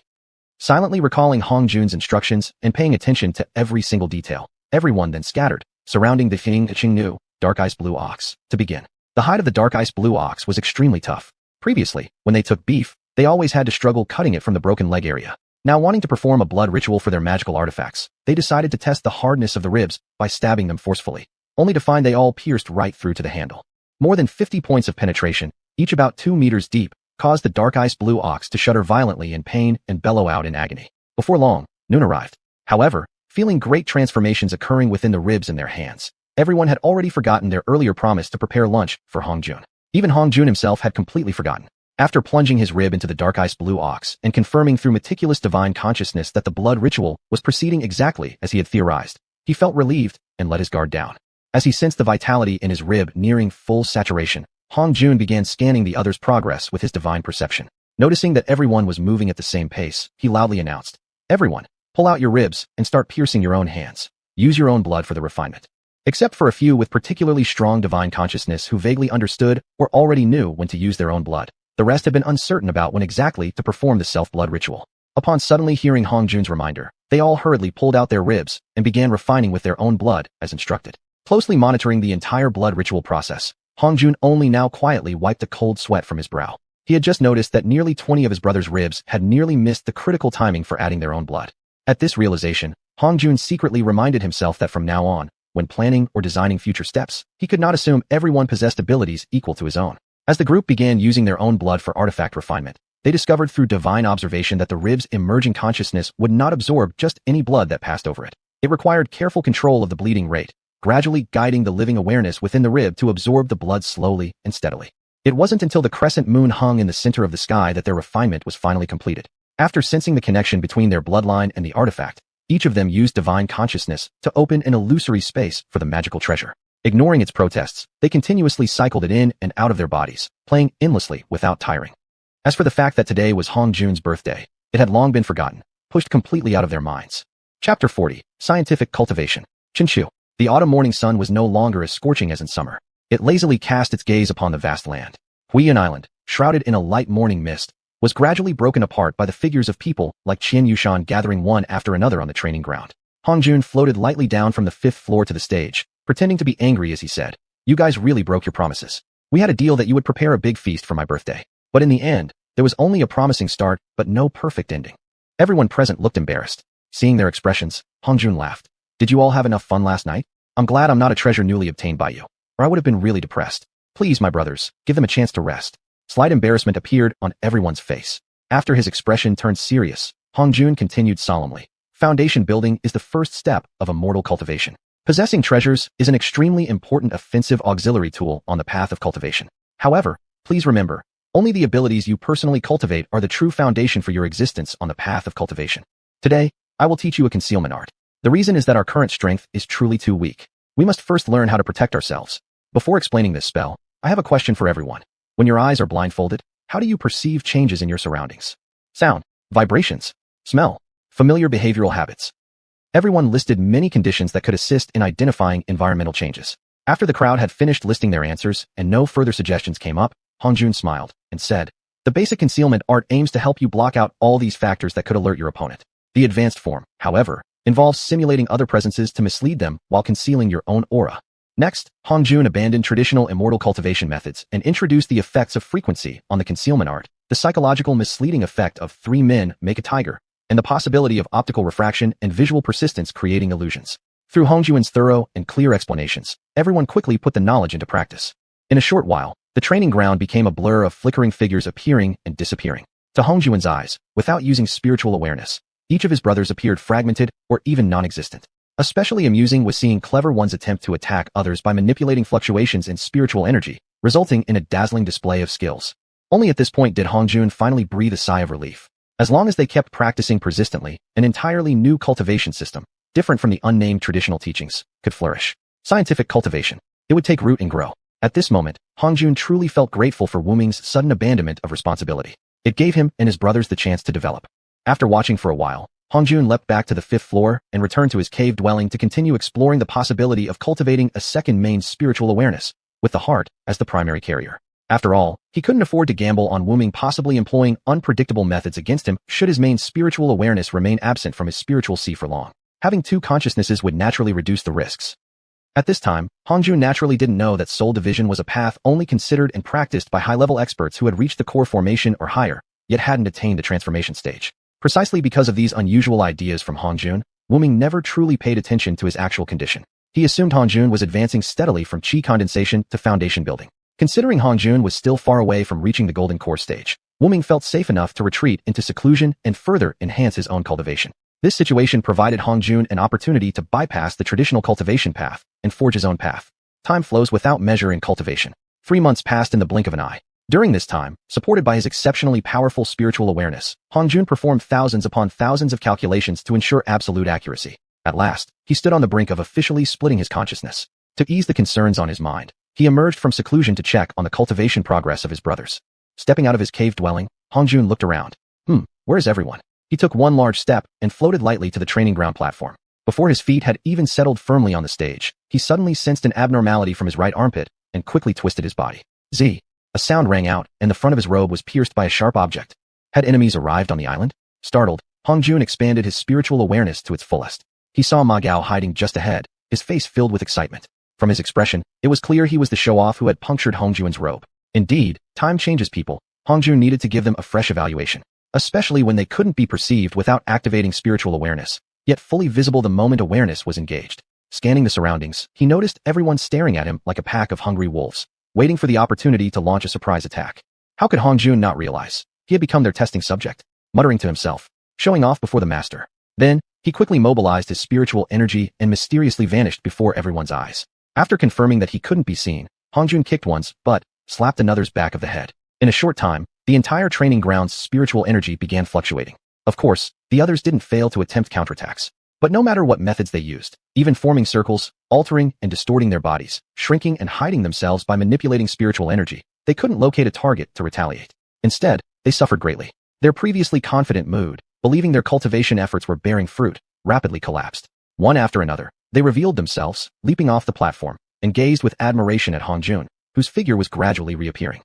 Silently recalling Hongjun's instructions and paying attention to every single detail, everyone then scattered, surrounding the xiuxian, dark-eyed blue ox. To begin, the hide of the dark-eyed blue ox was extremely tough. Previously, when they took beef, they always had to struggle cutting it from the broken leg area. Now wanting to perform a blood ritual for their magical artifacts, they decided to test the hardness of the ribs by stabbing them forcefully, only to find they all pierced right through to the handle. More than 50 points of penetration, each about 2 meters deep, caused the dark-eyed blue ox to shudder violently in pain and bellow out in agony. Before long, noon arrived. However, feeling great transformations occurring within the ribs in their hands, everyone had already forgotten their earlier promise to prepare lunch for Hongjun. Even Hongjun himself had completely forgotten. After plunging his rib into the dark-eyed blue ox and confirming through meticulous divine consciousness that the blood ritual was proceeding exactly as he had theorized, he felt relieved and let his guard down. As he sensed the vitality in his rib nearing full saturation, Hongjun began scanning the other's progress with his divine perception. Noticing that everyone was moving at the same pace, he loudly announced, Everyone, pull out your ribs and start piercing your own hands. Use your own blood for the refinement. Except for a few with particularly strong divine consciousness who vaguely understood or already knew when to use their own blood, the rest had been uncertain about when exactly to perform the self-blood ritual. Upon suddenly hearing Hongjun's reminder, they all hurriedly pulled out their ribs and began refining with their own blood as instructed. Closely monitoring the entire blood ritual process, Hongjun only now quietly wiped a cold sweat from his brow. He had just noticed that nearly 20 of his brother's ribs had nearly missed the critical timing for adding their own blood. At this realization, Hongjun secretly reminded himself that from now on, when planning or designing future steps, he could not assume everyone possessed abilities equal to his own. As the group began using their own blood for artifact refinement, they discovered through divine observation that the rib's emerging consciousness would not absorb just any blood that passed over it. It required careful control of the bleeding rate, gradually guiding the living awareness within the rib to absorb the blood slowly and steadily. It wasn't until the crescent moon hung in the center of the sky that their refinement was finally completed. After sensing the connection between their bloodline and the artifact, each of them used divine consciousness to open an illusory space for the magical treasure. Ignoring its protests, they continuously cycled it in and out of their bodies, playing endlessly without tiring. As for the fact that today was Hongjun's birthday, it had long been forgotten, pushed completely out of their minds. Chapter 40, Scientific Cultivation. Xianxia. The autumn morning sun was no longer as scorching as in summer. It lazily cast its gaze upon the vast land. Huiyan Island, shrouded in a light morning mist, was gradually broken apart by the figures of people like xiuxian gathering one after another on the training ground. Hongjun floated lightly down from the 5th floor to the stage, pretending to be angry as he said, You guys really broke your promises. We had a deal that you would prepare a big feast for my birthday. But in the end, there was only a promising start, but no perfect ending. Everyone present looked embarrassed. Seeing their expressions, Hongjun laughed. Did you all have enough fun last night? I'm glad I'm not a treasure newly obtained by you, or I would have been really depressed. Please, my brothers, give them a chance to rest. Slight embarrassment appeared on everyone's face. After his expression turned serious, Hongjun continued solemnly. Foundation building is the first step of immortal cultivation. Possessing treasures is an extremely important offensive auxiliary tool on the path of cultivation. However, please remember, only the abilities you personally cultivate are the true foundation for your existence on the path of cultivation. Today, I will teach you a concealment art. The reason is that our current strength is truly too weak. We must first learn how to protect ourselves. Before explaining this spell, I have a question for everyone. When your eyes are blindfolded, how do you perceive changes in your surroundings? Sound. vibrations, smell, familiar behavioral habits. Everyone listed many conditions that could assist in identifying environmental changes. After the crowd had finished listing their answers and no further suggestions came up, Hongjun smiled and said, "The basic concealment art aims to help you block out all these factors that could alert your opponent. The advanced form, however, involves simulating other presences to mislead them while concealing your own aura." Next, Hongjun abandoned traditional immortal cultivation methods and introduced the effects of frequency on the concealment art, the psychological misleading effect of 3 men make a tiger, and the possibility of optical refraction and visual persistence creating illusions. Through Hongjun's thorough and clear explanations, everyone quickly put the knowledge into practice. In a short while, the training ground became a blur of flickering figures appearing and disappearing. To Hongjun's eyes, without using spiritual awareness, each of his brothers appeared fragmented or even non-existent. Especially amusing was seeing clever ones attempt to attack others by manipulating fluctuations in spiritual energy, resulting in a dazzling display of skills. Only at this point did Hongjun finally breathe a sigh of relief. As long as they kept practicing persistently, an entirely new cultivation system, different from the unnamed traditional teachings, could flourish. Scientific cultivation. It would take root and grow. At this moment, Hongjun truly felt grateful for Wu Ming's sudden abandonment of responsibility. It gave him and his brothers the chance to develop. After watching for a while, Hongjun leapt back to the 5th floor and returned to his cave dwelling to continue exploring the possibility of cultivating a second main spiritual awareness, with the heart as the primary carrier. After all, he couldn't afford to gamble on Wu Ming possibly employing unpredictable methods against him should his main spiritual awareness remain absent from his spiritual sea for long. Having 2 consciousnesses would naturally reduce the risks. At this time, Hongjun naturally didn't know that soul division was a path only considered and practiced by high-level experts who had reached the core formation or higher, yet hadn't attained the transformation stage. Precisely because of these unusual ideas from Hongjun, Wu Ming never truly paid attention to his actual condition. He assumed Hongjun was advancing steadily from qi condensation to foundation building. Considering Hongjun was still far away from reaching the golden core stage, Wu Ming felt safe enough to retreat into seclusion and further enhance his own cultivation. This situation provided Hongjun an opportunity to bypass the traditional cultivation path and forge his own path. Time flows without measure in cultivation. 3 months passed in the blink of an eye. During this time, supported by his exceptionally powerful spiritual awareness, Hongjun performed thousands upon thousands of calculations to ensure absolute accuracy. At last, he stood on the brink of officially splitting his consciousness. To ease the concerns on his mind, he emerged from seclusion to check on the cultivation progress of his brothers. Stepping out of his cave dwelling, Hongjun looked around. Where is everyone? He took one large step and floated lightly to the training ground platform. Before his feet had even settled firmly on the stage, he suddenly sensed an abnormality from his right armpit and quickly twisted his body. Z. A sound rang out, and the front of his robe was pierced by a sharp object. Had enemies arrived on the island? Startled, Hongjun expanded his spiritual awareness to its fullest. He saw Ma Gao hiding just ahead, his face filled with excitement. From his expression, it was clear he was the show-off who had punctured Hongjun's robe. Indeed, time changes people. Hongjun needed to give them a fresh evaluation, especially when they couldn't be perceived without activating spiritual awareness, yet fully visible the moment awareness was engaged. Scanning the surroundings, he noticed everyone staring at him like a pack of hungry wolves, waiting for the opportunity to launch a surprise attack. How could Hongjun not realize? He had become their testing subject. Muttering to himself, showing off before the master. Then, he quickly mobilized his spiritual energy and mysteriously vanished before everyone's eyes. After confirming that he couldn't be seen, Hongjun kicked one's butt, slapped another's back of the head. In a short time, the entire training ground's spiritual energy began fluctuating. Of course, the others didn't fail to attempt counterattacks. But no matter what methods they used, even forming circles, altering and distorting their bodies, shrinking and hiding themselves by manipulating spiritual energy, they couldn't locate a target to retaliate. Instead, they suffered greatly. Their previously confident mood, believing their cultivation efforts were bearing fruit, rapidly collapsed. One after another, they revealed themselves, leaping off the platform, and gazed with admiration at Hongjun, whose figure was gradually reappearing.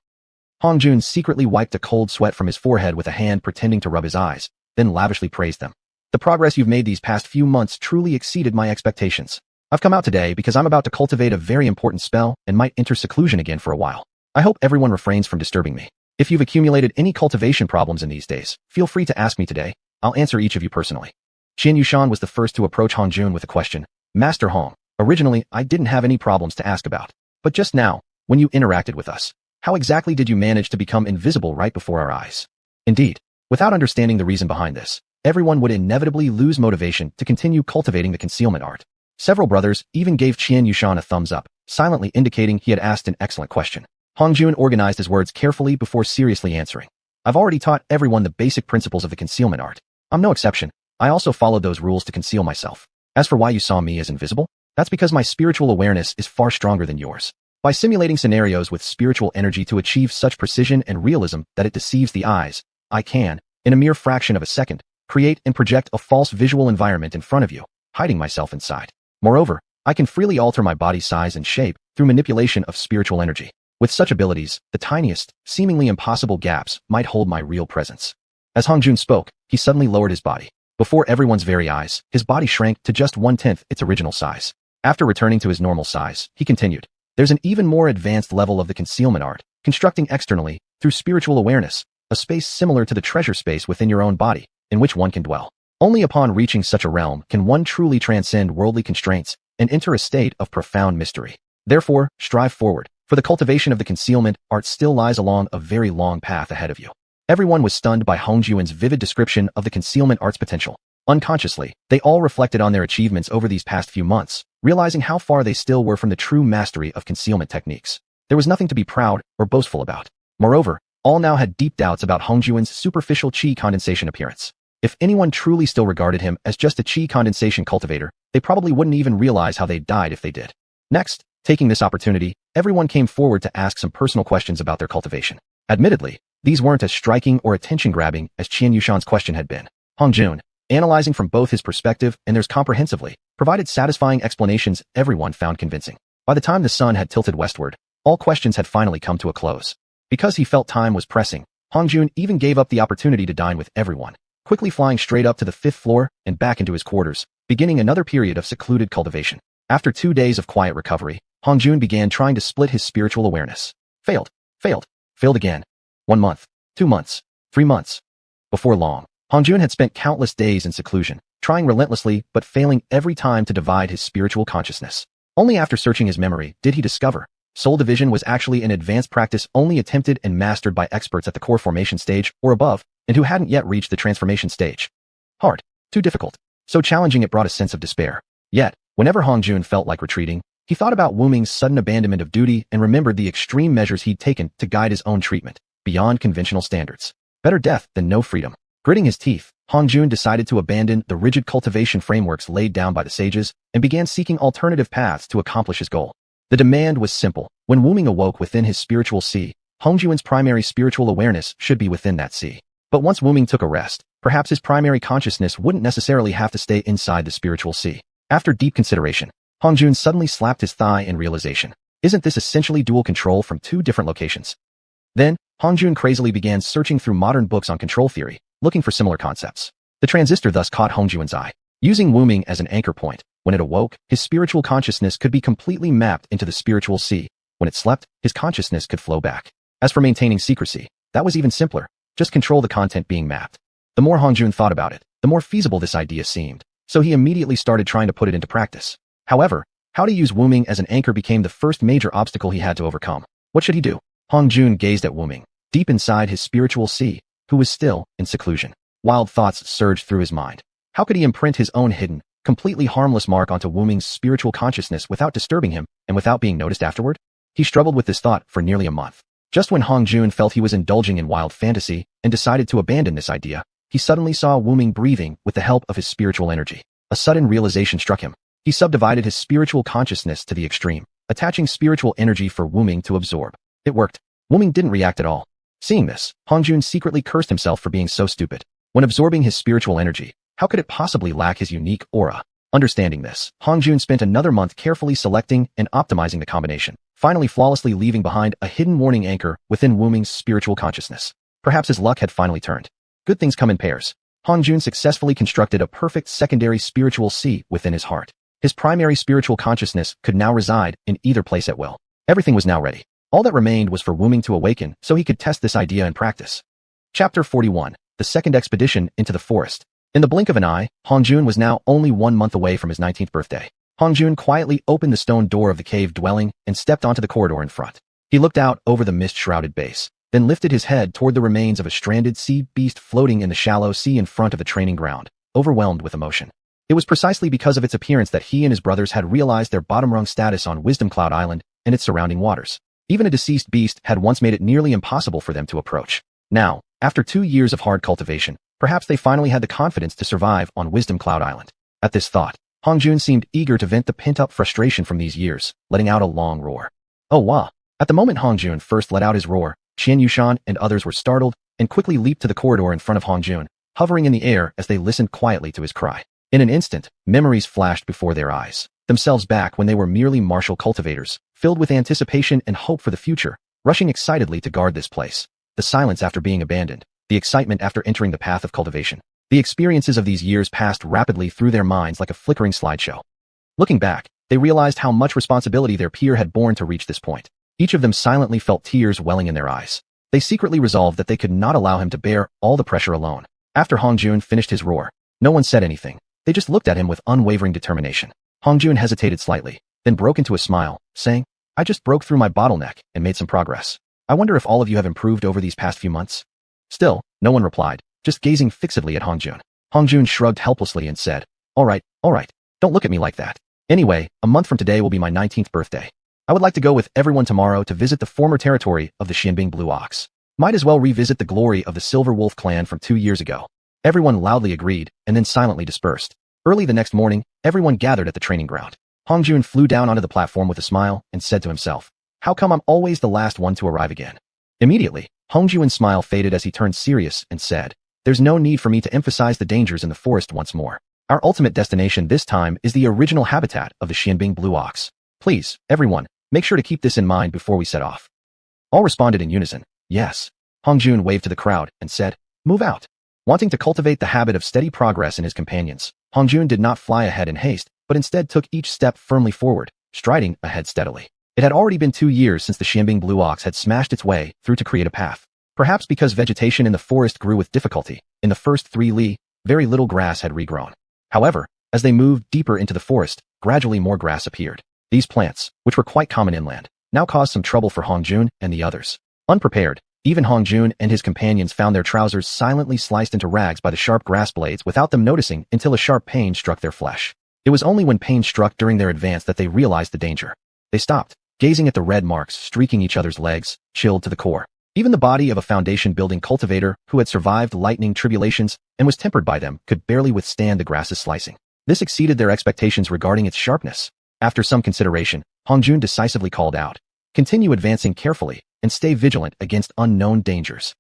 Hongjun secretly wiped a cold sweat from his forehead with a hand pretending to rub his eyes, then lavishly praised them. The progress you've made these past few months truly exceeded my expectations. I've come out today because I'm about to cultivate a very important spell and might enter seclusion again for a while. I hope everyone refrains from disturbing me. If you've accumulated any cultivation problems in these days, feel free to ask me today. I'll answer each of you personally. Xiuxian was the first to approach Hongjun with a question. Master Hong, originally, I didn't have any problems to ask about. But just now, when you interacted with us, how exactly did you manage to become invisible right before our eyes? Indeed, without understanding the reason behind this, everyone would inevitably lose motivation to continue cultivating the concealment art. Several brothers even gave Xiuxian a thumbs up, silently indicating he had asked an excellent question. Hongjun organized his words carefully before seriously answering. I've already taught everyone the basic principles of the concealment art. I'm no exception. I also followed those rules to conceal myself. As for why you saw me as invisible, that's because my spiritual awareness is far stronger than yours. By simulating scenarios with spiritual energy to achieve such precision and realism that it deceives the eyes, I can, in a mere fraction of a second, create and project a false visual environment in front of you, hiding myself inside. Moreover, I can freely alter my body's size and shape through manipulation of spiritual energy. With such abilities, the tiniest, seemingly impossible gaps might hold my real presence. As Hongjun spoke, he suddenly lowered his body. Before everyone's very eyes, his body shrank to just 1/10 its original size. After returning to his normal size, he continued, "There's an even more advanced level of the concealment art, constructing externally, through spiritual awareness, a space similar to the treasure space within your own body, in which one can dwell. Only upon reaching such a realm can one truly transcend worldly constraints and enter a state of profound mystery. Therefore, strive forward, for the cultivation of the concealment art still lies along a very long path ahead of you." Everyone was stunned by Hongjun's vivid description of the concealment art's potential. Unconsciously, they all reflected on their achievements over these past few months, realizing how far they still were from the true mastery of concealment techniques. There was nothing to be proud or boastful about. Moreover, all now had deep doubts about Hongjun's superficial qi condensation appearance. If anyone truly still regarded him as just a qi condensation cultivator, they probably wouldn't even realize how they died if they did. Next, taking this opportunity, everyone came forward to ask some personal questions about their cultivation. Admittedly, these weren't as striking or attention-grabbing as xianxuan's question had been. Hongjun, analyzing from both his perspective and theirs comprehensively, provided satisfying explanations everyone found convincing. By the time the sun had tilted westward, all questions had finally come to a close. Because he felt time was pressing, Hongjun even gave up the opportunity to dine with everyone, quickly flying straight up to the 5th floor and back into his quarters, beginning another period of secluded cultivation. After 2 days of quiet recovery, Hongjun began trying to split his spiritual awareness. Failed again. 1 month, 2 months, 3 months. Before long, Hongjun had spent countless days in seclusion, trying relentlessly but failing every time to divide his spiritual consciousness. Only after searching his memory did he discover soul division was actually an advanced practice only attempted and mastered by experts at the core formation stage or above, and who hadn't yet reached the transformation stage. Hard, too difficult, so challenging it brought a sense of despair. Yet, whenever Hongjun felt like retreating, he thought about Wu Ming's sudden abandonment of duty and remembered the extreme measures he'd taken to guide his own treatment, beyond conventional standards. Better death than no freedom. Gritting his teeth, Hongjun decided to abandon the rigid cultivation frameworks laid down by the sages and began seeking alternative paths to accomplish his goal. The demand was simple. When Wu Ming awoke within his spiritual sea, Hongjun's primary spiritual awareness should be within that sea. But once Wu Ming took a rest, perhaps his primary consciousness wouldn't necessarily have to stay inside the spiritual sea. After deep consideration, Hongjun suddenly slapped his thigh in realization. Isn't this essentially dual control from 2 different locations? Then, Hongjun crazily began searching through modern books on control theory, looking for similar concepts. The transistor thus caught Hongjun's eye. Using Wu Ming as an anchor point, when it awoke, his spiritual consciousness could be completely mapped into the spiritual sea. When it slept, his consciousness could flow back. As for maintaining secrecy, that was even simpler. Just control the content being mapped. The more Hongjun thought about it, the more feasible this idea seemed, so he immediately started trying to put it into practice. However, how to use Wu Ming as an anchor became the first major obstacle he had to overcome. What should he do? Hongjun gazed at Wu Ming, deep inside his spiritual sea, who was still in seclusion. Wild thoughts surged through his mind. How could he imprint his own hidden, completely harmless mark onto Wu Ming's spiritual consciousness without disturbing him and without being noticed afterward? He struggled with this thought for nearly a month. Just when Hongjun felt he was indulging in wild fantasy and decided to abandon this idea, he suddenly saw Wu Ming breathing with the help of his spiritual energy. A sudden realization struck him. He subdivided his spiritual consciousness to the extreme, attaching spiritual energy for Wu Ming to absorb. It worked. Wu Ming didn't react at all. Seeing this, Hongjun secretly cursed himself for being so stupid. When absorbing his spiritual energy, how could it possibly lack his unique aura? Understanding this, Hongjun spent another month carefully selecting and optimizing the combination, finally flawlessly leaving behind a hidden warning anchor within Wu Ming's spiritual consciousness. Perhaps his luck had finally turned. Good things come in pairs. Hongjun successfully constructed a perfect secondary spiritual sea within his heart. His primary spiritual consciousness could now reside in either place at will. Everything was now ready. All that remained was for Wu Ming to awaken so he could test this idea in practice. Chapter 41. The Second Expedition into the Forest. In the blink of an eye, Hongjun was now only 1 month away from his 19th birthday. Hongjun quietly opened the stone door of the cave dwelling and stepped onto the corridor in front. He looked out over the mist-shrouded base, then lifted his head toward the remains of a stranded sea beast floating in the shallow sea in front of the training ground, overwhelmed with emotion. It was precisely because of its appearance that he and his brothers had realized their bottom-rung status on Wisdom Cloud Island and its surrounding waters. Even a deceased beast had once made it nearly impossible for them to approach. Now, after 2 years of hard cultivation, perhaps they finally had the confidence to survive on Wisdom Cloud Island. At this thought, Hongjun seemed eager to vent the pent-up frustration from these years, letting out a long roar. Oh wow! At the moment Hongjun first let out his roar, xiuxian and others were startled, and quickly leaped to the corridor in front of Hongjun, hovering in the air as they listened quietly to his cry. In an instant, memories flashed before their eyes, themselves back when they were merely martial cultivators, filled with anticipation and hope for the future, rushing excitedly to guard this place. The silence after being abandoned, the excitement after entering the path of cultivation. The experiences of these years passed rapidly through their minds like a flickering slideshow. Looking back, they realized how much responsibility their peer had borne to reach this point. Each of them silently felt tears welling in their eyes. They secretly resolved that they could not allow him to bear all the pressure alone. After Hongjun finished his roar, no one said anything. They just looked at him with unwavering determination. Hongjun hesitated slightly, then broke into a smile, saying, "I just broke through my bottleneck and made some progress. I wonder if all of you have improved over these past few months?" Still, no one replied, just gazing fixedly at Hongjun. Hongjun shrugged helplessly and said, all right, don't look at me like that. Anyway, a month from today will be my 19th birthday. I would like to go with everyone tomorrow to visit the former territory of the Xianbing Blue Ox. Might as well revisit the glory of the Silver Wolf clan from 2 years ago. Everyone loudly agreed and then silently dispersed. Early the next morning, everyone gathered at the training ground. Hongjun flew down onto the platform with a smile and said to himself, how come I'm always the last one to arrive again? Immediately, Hongjun's smile faded as he turned serious and said, there's no need for me to emphasize the dangers in the forest once more. Our ultimate destination this time is the original habitat of the Xianbing Blue Ox. Please, everyone, make sure to keep this in mind before we set off. All responded in unison, yes. Hongjun waved to the crowd and said, move out. Wanting to cultivate the habit of steady progress in his companions, Hongjun did not fly ahead in haste, but instead took each step firmly forward, striding ahead steadily. It had already been 2 years since the Xianbing Blue Ox had smashed its way through to create a path. Perhaps because vegetation in the forest grew with difficulty, in the first 3 li, very little grass had regrown. However, as they moved deeper into the forest, gradually more grass appeared. These plants, which were quite common inland, now caused some trouble for Hongjun and the others. Unprepared, even Hongjun and his companions found their trousers silently sliced into rags by the sharp grass blades without them noticing until a sharp pain struck their flesh. It was only when pain struck during their advance that they realized the danger. They stopped, gazing at the red marks streaking each other's legs, chilled to the core. Even the body of a foundation-building cultivator who had survived lightning tribulations and was tempered by them could barely withstand the grass's slicing. This exceeded their expectations regarding its sharpness. After some consideration, Hongjun decisively called out, continue advancing carefully and stay vigilant against unknown dangers.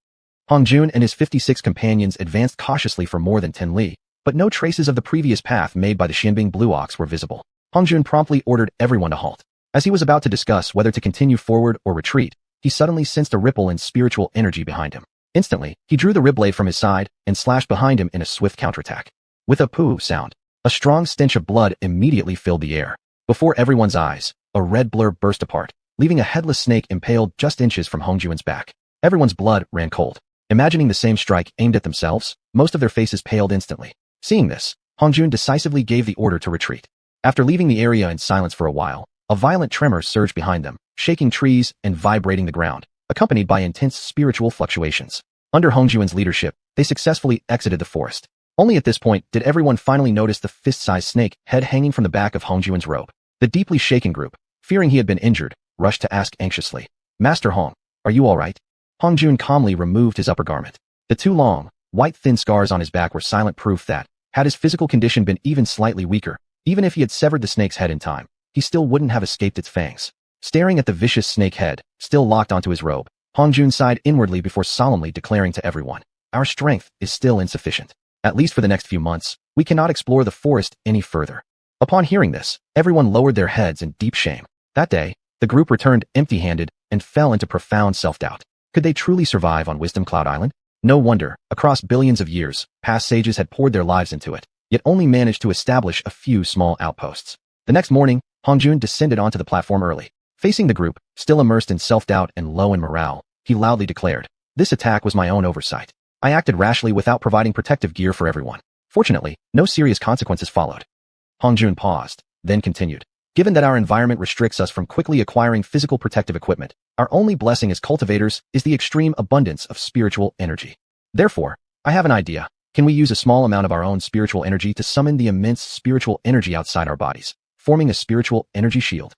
Hongjun and his 56 companions advanced cautiously for more than 10 li, but no traces of the previous path made by the Xianbing Blue Ox were visible. Hongjun promptly ordered everyone to halt. As he was about to discuss whether to continue forward or retreat, he suddenly sensed a ripple in spiritual energy behind him. Instantly, he drew the rib blade from his side and slashed behind him in a swift counterattack. With a poo sound, a strong stench of blood immediately filled the air. Before everyone's eyes, a red blur burst apart, leaving a headless snake impaled just inches from Hongjun's back. Everyone's blood ran cold. Imagining the same strike aimed at themselves, most of their faces paled instantly. Seeing this, Hongjun decisively gave the order to retreat. After leaving the area in silence for a while, a violent tremor surged behind them, shaking trees and vibrating the ground, accompanied by intense spiritual fluctuations. Under Hongjun's leadership, they successfully exited the forest. Only at this point did everyone finally notice the fist-sized snake head hanging from the back of Hongjun's robe. The deeply shaken group, fearing he had been injured, rushed to ask anxiously, Master Hong, are you all right? Hongjun calmly removed his upper garment. The 2 long, white thin scars on his back were silent proof that, had his physical condition been even slightly weaker, even if he had severed the snake's head in time, he still wouldn't have escaped its fangs. Staring at the vicious snake head, still locked onto his robe, Hongjun sighed inwardly before solemnly declaring to everyone, our strength is still insufficient. At least for the next few months, we cannot explore the forest any further. Upon hearing this, everyone lowered their heads in deep shame. That day, the group returned empty-handed and fell into profound self-doubt. Could they truly survive on Wisdom Cloud Island? No wonder, across billions of years, past sages had poured their lives into it, yet only managed to establish a few small outposts. The next morning, Hongjun descended onto the platform early. Facing the group, still immersed in self-doubt and low in morale, he loudly declared, this attack was my own oversight. I acted rashly without providing protective gear for everyone. Fortunately, no serious consequences followed. Hongjun paused, then continued. Given that our environment restricts us from quickly acquiring physical protective equipment, our only blessing as cultivators is the extreme abundance of spiritual energy. Therefore, I have an idea. Can we use a small amount of our own spiritual energy to summon the immense spiritual energy outside our bodies, forming a spiritual energy shield?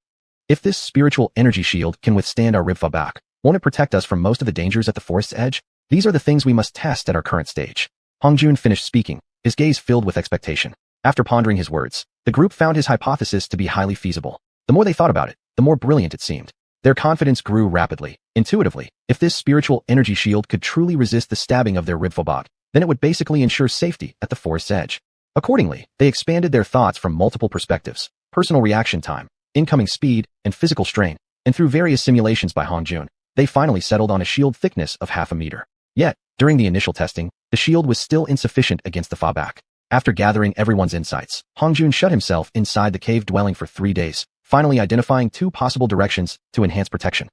If this spiritual energy shield can withstand our Ribfa back, won't it protect us from most of the dangers at the forest's edge? These are the things we must test at our current stage. Hongjun finished speaking, his gaze filled with expectation. After pondering his words, the group found his hypothesis to be highly feasible. The more they thought about it, the more brilliant it seemed. Their confidence grew rapidly. Intuitively, if this spiritual energy shield could truly resist the stabbing of their ribfobot, then it would basically ensure safety at the forest's edge. Accordingly, they expanded their thoughts from multiple perspectives: personal reaction time, incoming speed, and physical strain, and through various simulations by Hongjun, they finally settled on a shield thickness of half a meter. Yet, during the initial testing, the shield was still insufficient against the fobak. After gathering everyone's insights, Hongjun shut himself inside the cave dwelling for 3 days, finally identifying 2 possible directions to enhance protection.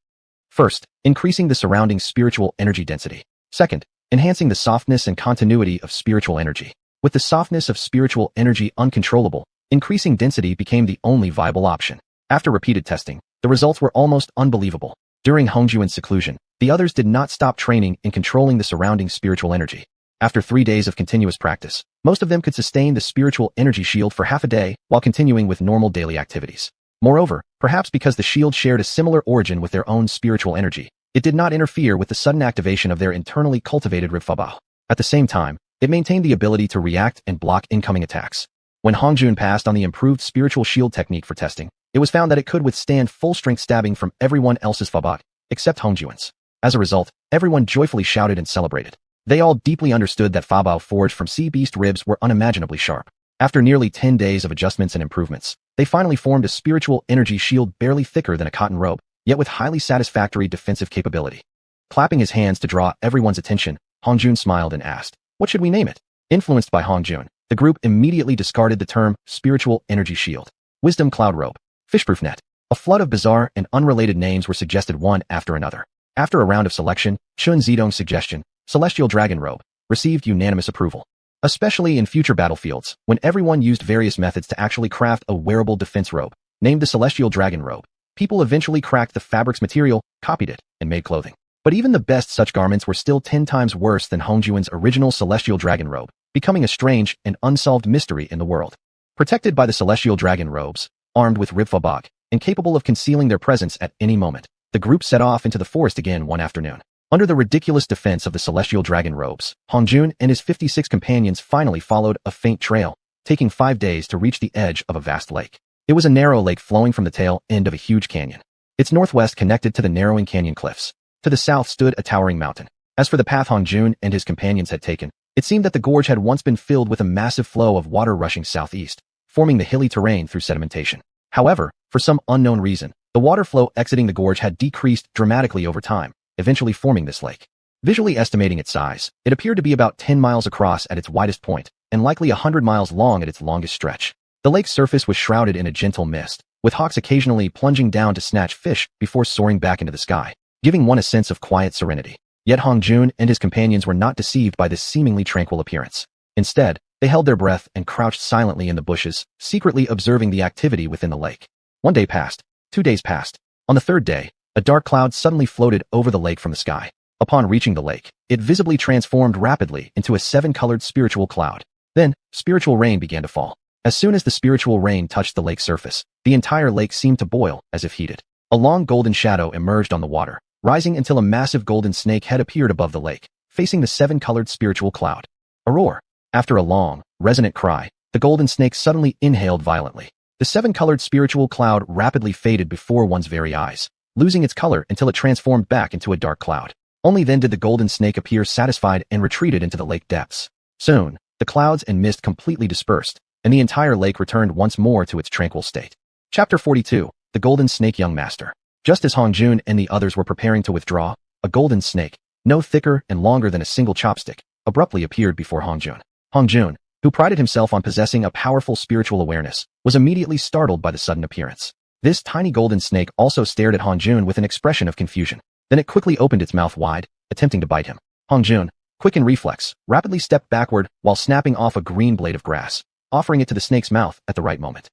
First, increasing the surrounding spiritual energy density. Second, enhancing the softness and continuity of spiritual energy. With the softness of spiritual energy uncontrollable, increasing density became the only viable option. After repeated testing, the results were almost unbelievable. During Hongjun's seclusion, the others did not stop training in controlling the surrounding spiritual energy. After 3 days of continuous practice, most of them could sustain the spiritual energy shield for half a day while continuing with normal daily activities. Moreover, perhaps because the shield shared a similar origin with their own spiritual energy, it did not interfere with the sudden activation of their internally cultivated ribfobao. At the same time, it maintained the ability to react and block incoming attacks. When Hongjun passed on the improved spiritual shield technique for testing, it was found that it could withstand full-strength stabbing from everyone else's fobot, except Hongjun's. As a result, everyone joyfully shouted and celebrated. They all deeply understood that fobao forged from sea beast ribs were unimaginably sharp. After nearly 10 days of adjustments and improvements, they finally formed a spiritual energy shield barely thicker than a cotton robe, yet with highly satisfactory defensive capability. Clapping his hands to draw everyone's attention, Hongjun smiled and asked, "What should we name it?" Influenced by Hongjun, the group immediately discarded the term spiritual energy shield. Wisdom cloud robe. Fishproof net. A flood of bizarre and unrelated names were suggested one after another. After a round of selection, Chun Zidong's suggestion, celestial dragon robe, received unanimous approval. Especially in future battlefields, when everyone used various methods to actually craft a wearable defense robe, named the celestial dragon robe, people eventually cracked the fabric's material, copied it, and made clothing. But even the best such garments were still 10 times worse than Hongjun's original celestial dragon robe, becoming a strange and unsolved mystery in the world. Protected by the celestial dragon robes, armed with ribfobak, and capable of concealing their presence at any moment, the group set off into the forest again one afternoon. Under the ridiculous defense of the celestial dragon robes, Hongjun and his 56 companions finally followed a faint trail, taking 5 days to reach the edge of a vast lake. It was a narrow lake flowing from the tail end of a huge canyon. Its northwest connected to the narrowing canyon cliffs. To the south stood a towering mountain. As for the path Hongjun and his companions had taken, it seemed that the gorge had once been filled with a massive flow of water rushing southeast, forming the hilly terrain through sedimentation. However, for some unknown reason, the water flow exiting the gorge had decreased dramatically over time, eventually forming this lake. Visually estimating its size, it appeared to be about 10 miles across at its widest point, and likely 100 miles long at its longest stretch. The lake's surface was shrouded in a gentle mist, with hawks occasionally plunging down to snatch fish before soaring back into the sky, giving one a sense of quiet serenity. Yet Hongjun and his companions were not deceived by this seemingly tranquil appearance. Instead, they held their breath and crouched silently in the bushes, secretly observing the activity within the lake. 1 day passed. 2 days passed. On the 3rd day, a dark cloud suddenly floated over the lake from the sky. Upon reaching the lake, it visibly transformed rapidly into a 7-colored spiritual cloud. Then, spiritual rain began to fall. As soon as the spiritual rain touched the lake's surface, the entire lake seemed to boil, as if heated. A long golden shadow emerged on the water, rising until a massive golden snake head appeared above the lake, facing the 7-colored spiritual cloud. A roar. After a long, resonant cry, the golden snake suddenly inhaled violently. The 7-colored spiritual cloud rapidly faded before one's very eyes, losing its color until it transformed back into a dark cloud. Only then did the golden snake appear satisfied and retreated into the lake depths. Soon, the clouds and mist completely dispersed, and the entire lake returned once more to its tranquil state. Chapter 42. The Golden Snake Young Master. Just as Hongjun and the others were preparing to withdraw, a golden snake, no thicker and longer than a single chopstick, abruptly appeared before Hongjun. Hongjun, who prided himself on possessing a powerful spiritual awareness, was immediately startled by the sudden appearance. This tiny golden snake also stared at Hongjun with an expression of confusion. Then it quickly opened its mouth wide, attempting to bite him. Hongjun, quick and reflex, rapidly stepped backward while snapping off a green blade of grass, offering it to the snake's mouth at the right moment.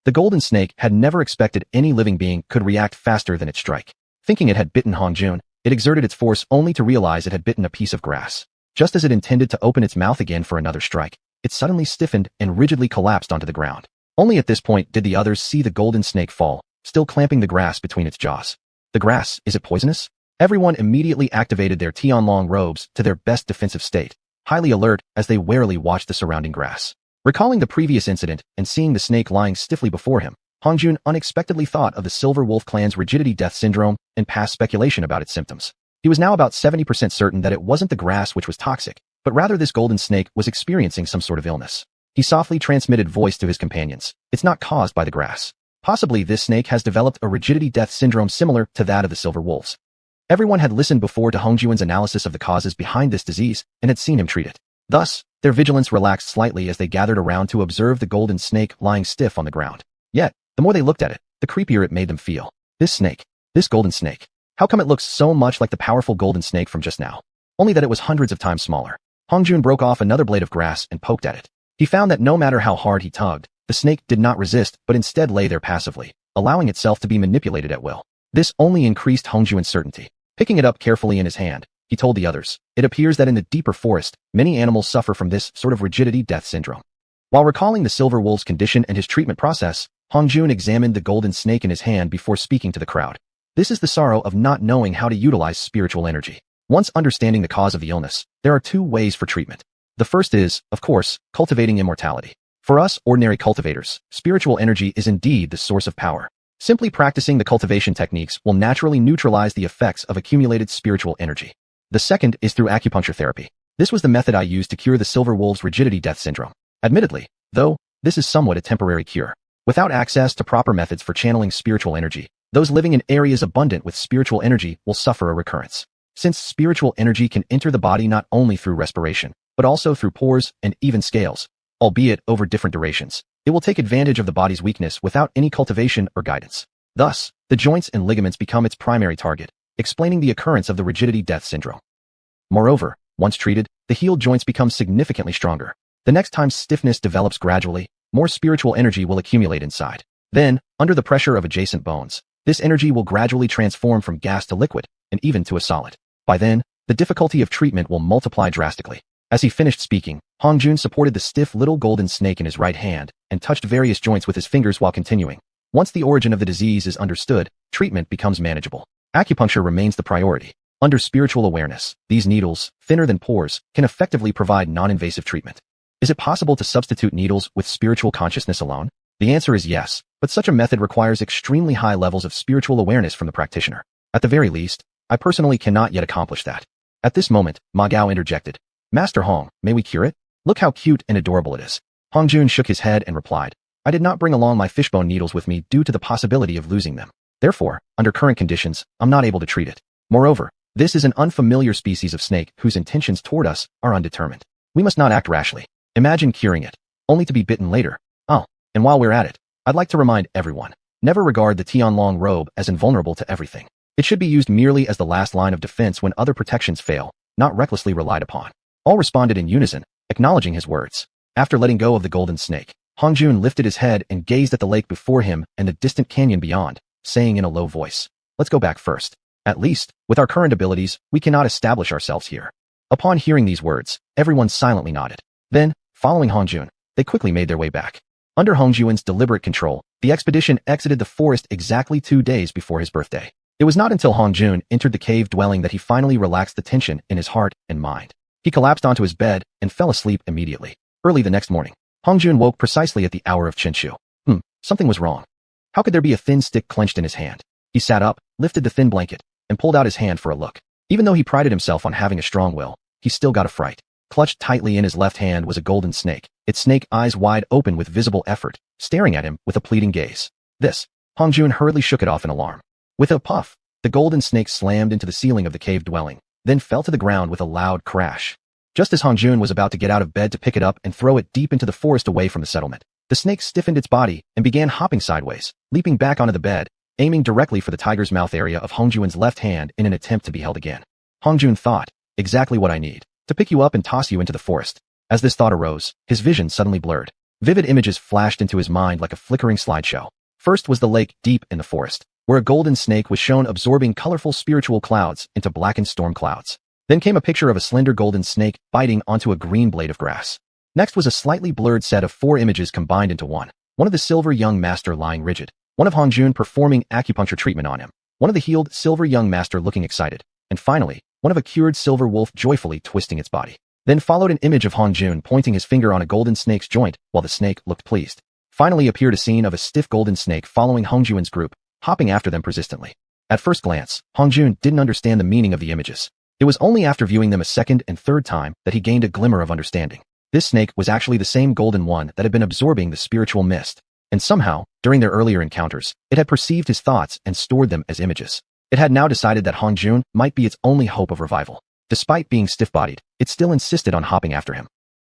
The golden snake had never expected any living being could react faster than its strike. Thinking it had bitten Hongjun, it exerted its force only to realize it had bitten a piece of grass. Just as it intended to open its mouth again for another strike, it suddenly stiffened and rigidly collapsed onto the ground. Only at this point did the others see the golden snake fall, still clamping the grass between its jaws. The grass, is it poisonous? Everyone immediately activated their Tianlong robes to their best defensive state, highly alert as they warily watched the surrounding grass. Recalling the previous incident and seeing the snake lying stiffly before him, Hongjun unexpectedly thought of the Silver Wolf clan's rigidity death syndrome and past speculation about its symptoms. He was now about 70% certain that it wasn't the grass which was toxic, but rather this golden snake was experiencing some sort of illness. He softly transmitted voice to his companions. It's not caused by the grass. Possibly this snake has developed a rigidity death syndrome similar to that of the silver wolves. Everyone had listened before to Hongjun's analysis of the causes behind this disease and had seen him treat it. Thus, their vigilance relaxed slightly as they gathered around to observe the golden snake lying stiff on the ground. Yet, the more they looked at it, the creepier it made them feel. This snake. This golden snake. How come it looks so much like the powerful golden snake from just now? Only that it was hundreds of times smaller. Hongjun broke off another blade of grass and poked at it. He found that no matter how hard he tugged, the snake did not resist but instead lay there passively, allowing itself to be manipulated at will. This only increased Hongjun's certainty. Picking it up carefully in his hand, he told the others, it appears that in the deeper forest, many animals suffer from this sort of rigidity death syndrome. While recalling the silver wolf's condition and his treatment process, Hongjun examined the golden snake in his hand before speaking to the crowd. This is the sorrow of not knowing how to utilize spiritual energy. Once understanding the cause of the illness, there are two ways for treatment. The first is, of course, cultivating immortality. For us ordinary cultivators, spiritual energy is indeed the source of power. Simply practicing the cultivation techniques will naturally neutralize the effects of accumulated spiritual energy. The second is through acupuncture therapy. This was the method I used to cure the silver wolf's rigidity death syndrome. Admittedly, though, this is somewhat a temporary cure. Without access to proper methods for channeling spiritual energy, those living in areas abundant with spiritual energy will suffer a recurrence. Since spiritual energy can enter the body not only through respiration, but also through pores and even scales, albeit over different durations, it will take advantage of the body's weakness without any cultivation or guidance. Thus, the joints and ligaments become its primary target, explaining the occurrence of the rigidity death syndrome. Moreover, once treated, the healed joints become significantly stronger. The next time stiffness develops gradually, more spiritual energy will accumulate inside. Then, under the pressure of adjacent bones, this energy will gradually transform from gas to liquid, and even to a solid. By then, the difficulty of treatment will multiply drastically. As he finished speaking, Hongjun supported the stiff little golden snake in his right hand and touched various joints with his fingers while continuing. Once the origin of the disease is understood, treatment becomes manageable. Acupuncture remains the priority. Under spiritual awareness, these needles, thinner than pores, can effectively provide non-invasive treatment. Is it possible to substitute needles with spiritual consciousness alone? The answer is yes, but such a method requires extremely high levels of spiritual awareness from the practitioner. At the very least, I personally cannot yet accomplish that. At this moment, Ma Gao interjected. Master Hong, may we cure it? Look how cute and adorable it is. Hongjun shook his head and replied, I did not bring along my fishbone needles with me due to the possibility of losing them. Therefore, under current conditions, I'm not able to treat it. Moreover, this is an unfamiliar species of snake whose intentions toward us are undetermined. We must not act rashly. Imagine curing it, only to be bitten later. Oh, and while we're at it, I'd like to remind everyone, never regard the Tianlong robe as invulnerable to everything. It should be used merely as the last line of defense when other protections fail, not recklessly relied upon. All responded in unison, acknowledging his words. After letting go of the golden snake, Hongjun lifted his head and gazed at the lake before him and the distant canyon beyond, saying in a low voice, let's go back first. At least, with our current abilities, we cannot establish ourselves here. Upon hearing these words, everyone silently nodded. Then, following Hongjun, they quickly made their way back. Under Hongjun's deliberate control, the expedition exited the forest exactly 2 days before his birthday. It was not until Hongjun entered the cave dwelling that he finally relaxed the tension in his heart and mind. He collapsed onto his bed and fell asleep immediately. Early the next morning, Hongjun woke precisely at the hour of Qinshu. Something was wrong. How could there be a thin stick clenched in his hand? He sat up, lifted the thin blanket, and pulled out his hand for a look. Even though he prided himself on having a strong will, he still got a fright. Clutched tightly in his left hand was a golden snake, its snake eyes wide open with visible effort, staring at him with a pleading gaze. This, Hongjun hurriedly shook it off in alarm. With a puff, the golden snake slammed into the ceiling of the cave dwelling, then fell to the ground with a loud crash. Just as Hongjun was about to get out of bed to pick it up and throw it deep into the forest away from the settlement, the snake stiffened its body and began hopping sideways, leaping back onto the bed, aiming directly for the tiger's mouth area of Hongjun's left hand in an attempt to be held again. Hongjun thought, exactly what I need, to pick you up and toss you into the forest. As this thought arose, his vision suddenly blurred. Vivid images flashed into his mind like a flickering slideshow. First was the lake deep in the forest, where a golden snake was shown absorbing colorful spiritual clouds into blackened storm clouds. Then came a picture of a slender golden snake biting onto a green blade of grass. Next was a slightly blurred set of 4 images combined into one. One of the silver young master lying rigid, one of Hongjun performing acupuncture treatment on him, one of the healed silver young master looking excited, and finally, one of a cured silver wolf joyfully twisting its body. Then followed an image of Hongjun pointing his finger on a golden snake's joint while the snake looked pleased. finally appeared a scene of a stiff golden snake following Hongjuan's group, hopping after them persistently. At first glance, Hongjun didn't understand the meaning of the images. It was only after viewing them a second and third time that he gained a glimmer of understanding. This snake was actually the same golden one that had been absorbing the spiritual mist. And somehow, during their earlier encounters, it had perceived his thoughts and stored them as images. It had now decided that Hongjun might be its only hope of revival. Despite being stiff-bodied, it still insisted on hopping after him.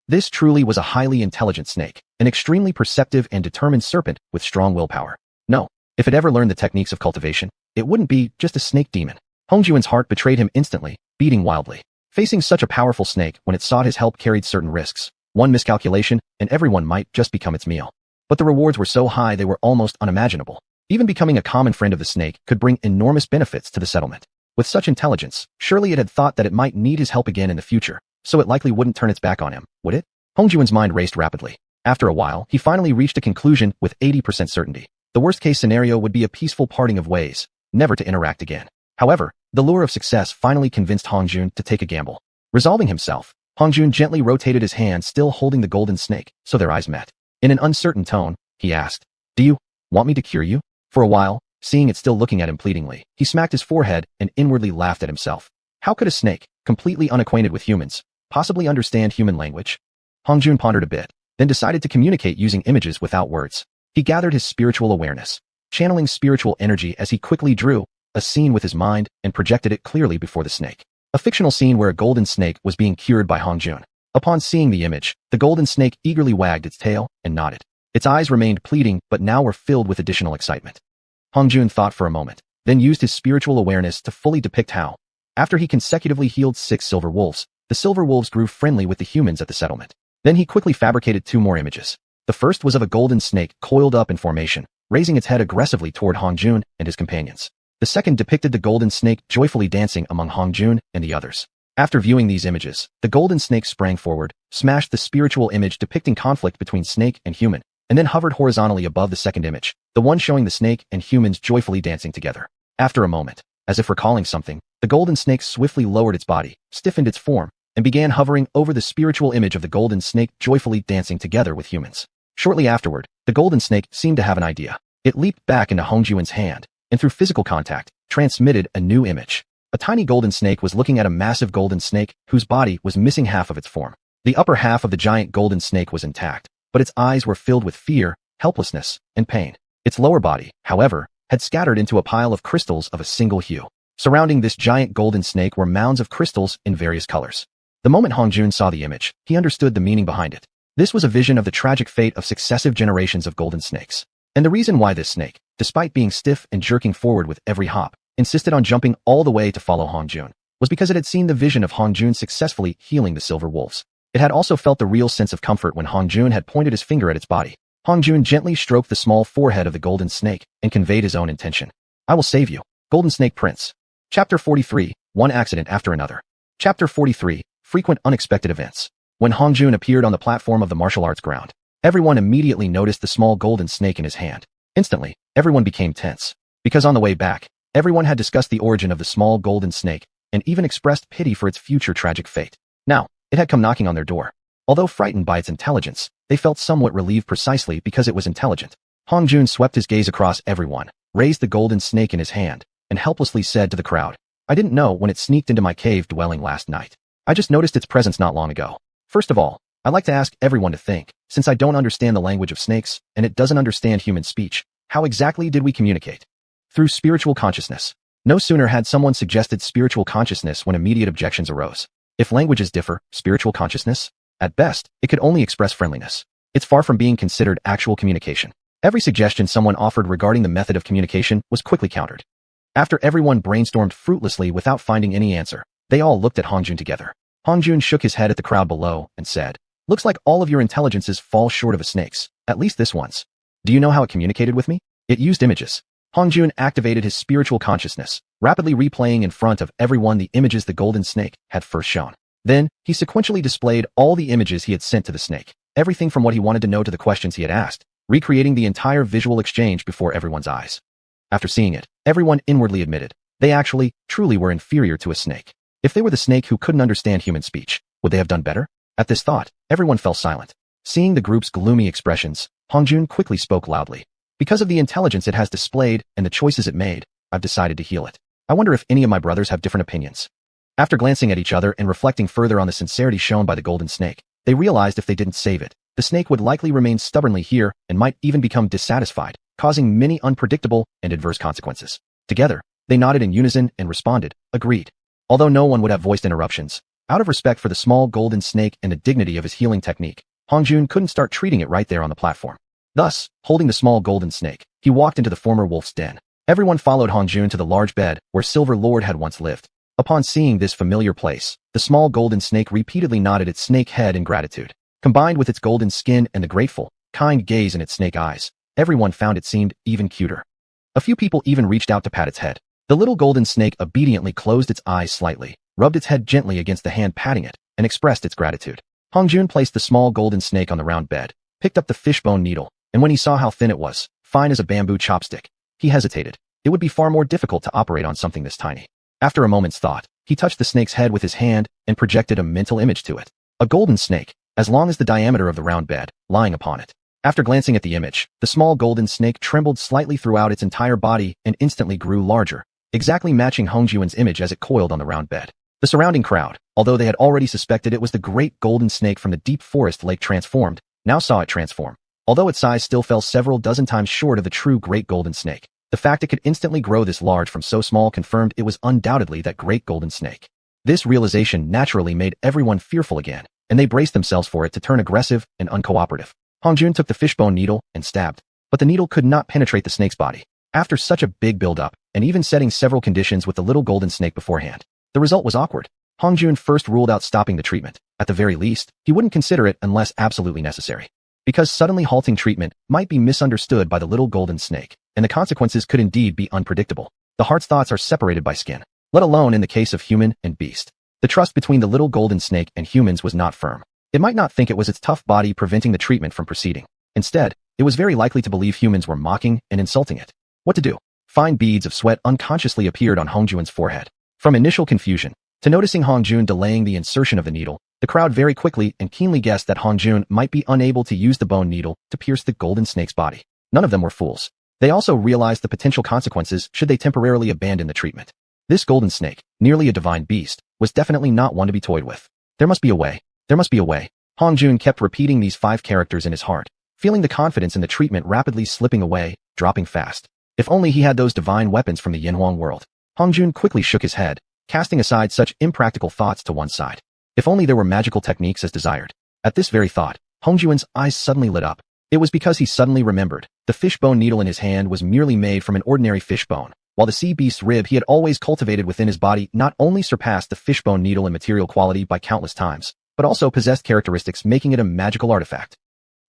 This truly was a highly intelligent snake, an extremely perceptive and determined serpent with strong willpower. No, if it ever learned the techniques of cultivation, it wouldn't be just a snake demon. Hongjuan's heart betrayed him instantly, beating wildly. Facing such a powerful snake when it sought his help carried certain risks. One miscalculation, and everyone might just become its meal. But the rewards were so high they were almost unimaginable. Even becoming a common friend of the snake could bring enormous benefits to the settlement. With such intelligence, surely it had thought that it might need his help again in the future, so it likely wouldn't turn its back on him, would it? Hongjuan's mind raced rapidly. After a while, he finally reached a conclusion with 80% certainty. The worst-case scenario would be a peaceful parting of ways, never to interact again. However, the lure of success finally convinced Hongjun to take a gamble. Resolving himself, Hongjun gently rotated his hand still holding the golden snake, so their eyes met. In an uncertain tone, he asked, "Do you want me to cure you?" For a while, seeing it still looking at him pleadingly, he smacked his forehead and inwardly laughed at himself. How could a snake, completely unacquainted with humans, possibly understand human language? Hongjun pondered a bit, then decided to communicate using images without words. He gathered his spiritual awareness, channeling spiritual energy as he quickly drew a scene with his mind and projected it clearly before the snake. A fictional scene where a golden snake was being cured by Hongjun. Upon seeing the image, the golden snake eagerly wagged its tail and nodded. Its eyes remained pleading but now were filled with additional excitement. Hongjun thought for a moment, then used his spiritual awareness to fully depict how, after he consecutively healed 6 silver wolves, the silver wolves grew friendly with the humans at the settlement. Then he quickly fabricated 2 more images. The first was of a golden snake coiled up in formation, raising its head aggressively toward Hongjun and his companions. The second depicted the golden snake joyfully dancing among Hongjun and the others. After viewing these images, the golden snake sprang forward, smashed the spiritual image depicting conflict between snake and human, and then hovered horizontally above the second image, the one showing the snake and humans joyfully dancing together. After a moment, as if recalling something, the golden snake swiftly lowered its body, stiffened its form, and began hovering over the spiritual image of the golden snake joyfully dancing together with humans. Shortly afterward, the golden snake seemed to have an idea. It leaped back into Hongjuan's hand, and through physical contact, transmitted a new image. A tiny golden snake was looking at a massive golden snake whose body was missing half of its form. The upper half of the giant golden snake was intact, but its eyes were filled with fear, helplessness, and pain. Its lower body, however, had scattered into a pile of crystals of a single hue. Surrounding this giant golden snake were mounds of crystals in various colors. The moment Hongjun saw the image, he understood the meaning behind it. This was a vision of the tragic fate of successive generations of golden snakes. And the reason why this snake, despite being stiff and jerking forward with every hop, insisted on jumping all the way to follow Hongjun, was because it had seen the vision of Hongjun successfully healing the silver wolves. It had also felt the real sense of comfort when Hongjun had pointed his finger at its body. Hongjun gently stroked the small forehead of the golden snake and conveyed his own intention. "I will save you, Golden Snake Prince." Chapter 43, One Accident After Another. Chapter 43, Frequent Unexpected Events. When Hongjun appeared on the platform of the martial arts ground, everyone immediately noticed the small golden snake in his hand. Instantly, everyone became tense. Because on the way back, everyone had discussed the origin of the small golden snake and even expressed pity for its future tragic fate. Now, it had come knocking on their door. Although frightened by its intelligence, they felt somewhat relieved precisely because it was intelligent. Hongjun swept his gaze across everyone, raised the golden snake in his hand, and helplessly said to the crowd, "I didn't know when it sneaked into my cave dwelling last night. I just noticed its presence not long ago. First of all, I'd like to ask everyone to think, since I don't understand the language of snakes, and it doesn't understand human speech, how exactly did we communicate? Through spiritual consciousness." No sooner had someone suggested spiritual consciousness when immediate objections arose. If languages differ, spiritual consciousness? At best, it could only express friendliness. It's far from being considered actual communication. Every suggestion someone offered regarding the method of communication was quickly countered. After everyone brainstormed fruitlessly without finding any answer, they all looked at Hongjun together. Hongjun shook his head at the crowd below and said, "Looks like all of your intelligences fall short of a snake's, at least this once. Do you know how it communicated with me? It used images." Hongjun activated his spiritual consciousness, rapidly replaying in front of everyone the images the golden snake had first shown. Then, he sequentially displayed all the images he had sent to the snake, everything from what he wanted to know to the questions he had asked, recreating the entire visual exchange before everyone's eyes. After seeing it, everyone inwardly admitted, they actually, truly were inferior to a snake. If they were the snake who couldn't understand human speech, would they have done better? At this thought, everyone fell silent. Seeing the group's gloomy expressions, Hongjun quickly spoke loudly. Because of the intelligence it has displayed and the choices it made, I've decided to heal it. I wonder if any of my brothers have different opinions. After glancing at each other and reflecting further on the sincerity shown by the golden snake, they realized if they didn't save it, the snake would likely remain stubbornly here and might even become dissatisfied, causing many unpredictable and adverse consequences. Together, they nodded in unison and responded, agreed. Although no one would have voiced interruptions, out of respect for the small golden snake and the dignity of his healing technique, Hongjun couldn't start treating it right there on the platform. Thus, holding the small golden snake, he walked into the former wolf's den. Everyone followed Hongjun to the large bed where Silver Lord had once lived. Upon seeing this familiar place, the small golden snake repeatedly nodded its snake head in gratitude. Combined with its golden skin and the grateful, kind gaze in its snake eyes, everyone found it seemed even cuter. A few people even reached out to pat its head. The little golden snake obediently closed its eyes slightly, rubbed its head gently against the hand patting it, and expressed its gratitude. Hongjun placed the small golden snake on the round bed, picked up the fishbone needle, and when he saw how thin it was, fine as a bamboo chopstick, he hesitated. It would be far more difficult to operate on something this tiny. After a moment's thought, he touched the snake's head with his hand and projected a mental image to it. A golden snake, as long as the diameter of the round bed, lying upon it. After glancing at the image, the small golden snake trembled slightly throughout its entire body and instantly grew larger, exactly matching Hongjun's image as it coiled on the round bed. The surrounding crowd, although they had already suspected it was the great golden snake from the deep forest lake transformed, now saw it transform. Although its size still fell several dozen times short of the true great golden snake, the fact it could instantly grow this large from so small confirmed it was undoubtedly that great golden snake. This realization naturally made everyone fearful again, and they braced themselves for it to turn aggressive and uncooperative. Hongjun took the fishbone needle and stabbed, but the needle could not penetrate the snake's body. After such a big build-up, and even setting several conditions with the little golden snake beforehand, the result was awkward. Hongjun first ruled out stopping the treatment. At the very least, he wouldn't consider it unless absolutely necessary. Because suddenly halting treatment might be misunderstood by the little golden snake, and the consequences could indeed be unpredictable. The heart's thoughts are separated by skin, let alone in the case of human and beast. The trust between the little golden snake and humans was not firm. It might not think it was its tough body preventing the treatment from proceeding. Instead, it was very likely to believe humans were mocking and insulting it. What to do? Fine beads of sweat unconsciously appeared on Hongjun's forehead. From initial confusion to noticing Hongjun delaying the insertion of the needle, the crowd very quickly and keenly guessed that Hongjun might be unable to use the bone needle to pierce the golden snake's body. None of them were fools. They also realized the potential consequences should they temporarily abandon the treatment. This golden snake, nearly a divine beast, was definitely not one to be toyed with. There must be a way. There must be a way. Hongjun kept repeating these 5 characters in his heart, feeling the confidence in the treatment rapidly slipping away, dropping fast. If only he had those divine weapons from the Xuanhuan world. Hongjun quickly shook his head, casting aside such impractical thoughts to one side. If only there were magical techniques as desired. At this very thought, Hongjun's eyes suddenly lit up. It was because he suddenly remembered. The fishbone needle in his hand was merely made from an ordinary fishbone, while the sea beast's rib he had always cultivated within his body not only surpassed the fishbone needle in material quality by countless times, but also possessed characteristics making it a magical artifact.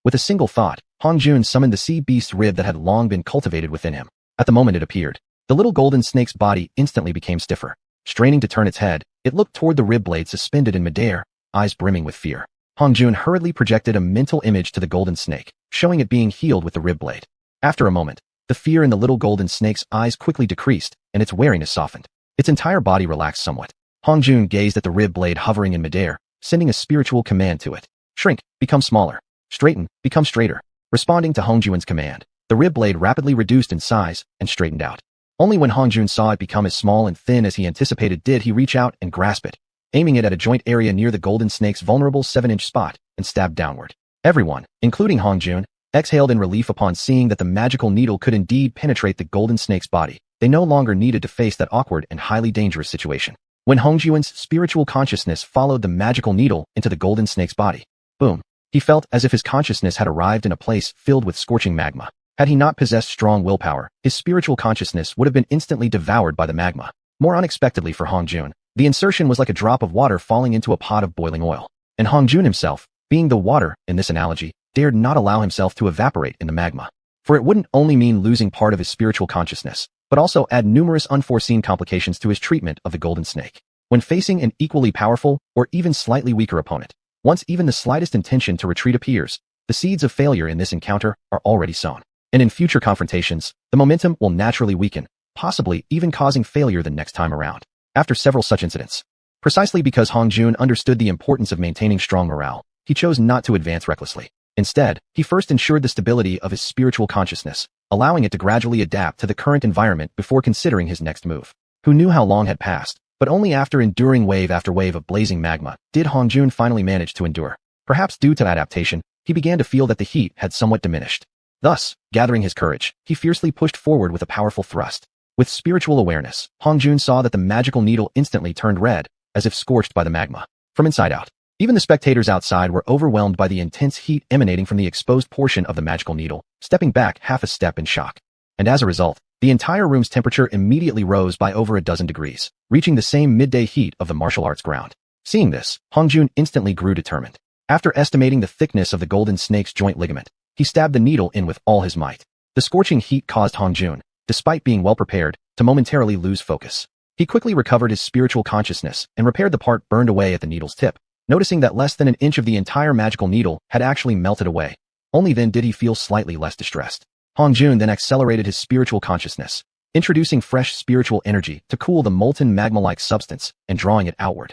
With a single thought, Hongjun summoned the sea beast's rib that had long been cultivated within him. At the moment it appeared, the little golden snake's body instantly became stiffer. Straining to turn its head, it looked toward the rib blade suspended in midair, eyes brimming with fear. Hongjun hurriedly projected a mental image to the golden snake, showing it being healed with the rib blade. After a moment, the fear in the little golden snake's eyes quickly decreased, and its wariness softened. Its entire body relaxed somewhat. Hongjun gazed at the rib blade hovering in midair, sending a spiritual command to it. Shrink, become smaller. Straighten, become straighter. Responding to Hongjun's command, the rib blade rapidly reduced in size and straightened out. Only when Hongjun saw it become as small and thin as he anticipated did he reach out and grasp it, aiming it at a joint area near the golden snake's vulnerable 7-inch spot, and stabbed downward. Everyone, including Hongjun, exhaled in relief upon seeing that the magical needle could indeed penetrate the golden snake's body. They no longer needed to face that awkward and highly dangerous situation. When Hongjun's spiritual consciousness followed the magical needle into the golden snake's body, boom, he felt as if his consciousness had arrived in a place filled with scorching magma. Had he not possessed strong willpower, his spiritual consciousness would have been instantly devoured by the magma. More unexpectedly for Hongjun, the insertion was like a drop of water falling into a pot of boiling oil. And Hongjun himself, being the water in this analogy, dared not allow himself to evaporate in the magma. For it wouldn't only mean losing part of his spiritual consciousness, but also add numerous unforeseen complications to his treatment of the golden snake. When facing an equally powerful or even slightly weaker opponent, once even the slightest intention to retreat appears, the seeds of failure in this encounter are already sown. And in future confrontations, the momentum will naturally weaken, possibly even causing failure the next time around. After several such incidents, precisely because Hongjun understood the importance of maintaining strong morale, he chose not to advance recklessly. Instead, he first ensured the stability of his spiritual consciousness, allowing it to gradually adapt to the current environment before considering his next move. Who knew how long had passed? But only after enduring wave after wave of blazing magma did Hongjun finally manage to endure. Perhaps due to adaptation, he began to feel that the heat had somewhat diminished. Thus, gathering his courage, he fiercely pushed forward with a powerful thrust. With spiritual awareness, Hongjun saw that the magical needle instantly turned red, as if scorched by the magma. From inside out, even the spectators outside were overwhelmed by the intense heat emanating from the exposed portion of the magical needle, stepping back half a step in shock. And as a result, the entire room's temperature immediately rose by over a dozen degrees, reaching the same midday heat of the martial arts ground. Seeing this, Hongjun instantly grew determined. After estimating the thickness of the golden snake's joint ligament, he stabbed the needle in with all his might. The scorching heat caused Hongjun, despite being well prepared, to momentarily lose focus. He quickly recovered his spiritual consciousness and repaired the part burned away at the needle's tip, noticing that less than an inch of the entire magical needle had actually melted away. Only then did he feel slightly less distressed. Hongjun then accelerated his spiritual consciousness, introducing fresh spiritual energy to cool the molten magma-like substance and drawing it outward.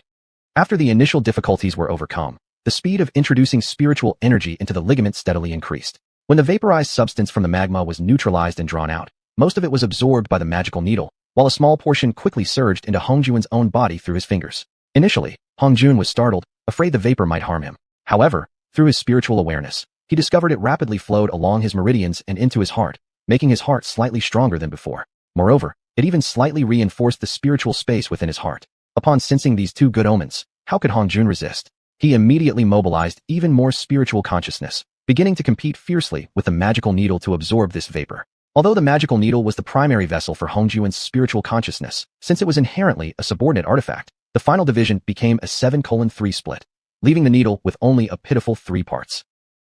After the initial difficulties were overcome, the speed of introducing spiritual energy into the ligament steadily increased. When the vaporized substance from the magma was neutralized and drawn out, most of it was absorbed by the magical needle, while a small portion quickly surged into Hongjun's own body through his fingers. Initially, Hongjun was startled, afraid the vapor might harm him. However, through his spiritual awareness, he discovered it rapidly flowed along his meridians and into his heart, making his heart slightly stronger than before. Moreover, it even slightly reinforced the spiritual space within his heart. Upon sensing these two good omens, how could Hongjun resist? He immediately mobilized even more spiritual consciousness, beginning to compete fiercely with the magical needle to absorb this vapor. Although the magical needle was the primary vessel for Hongjun's spiritual consciousness, since it was inherently a subordinate artifact, the final division became a 7:3 split, leaving the needle with only a pitiful 3 parts.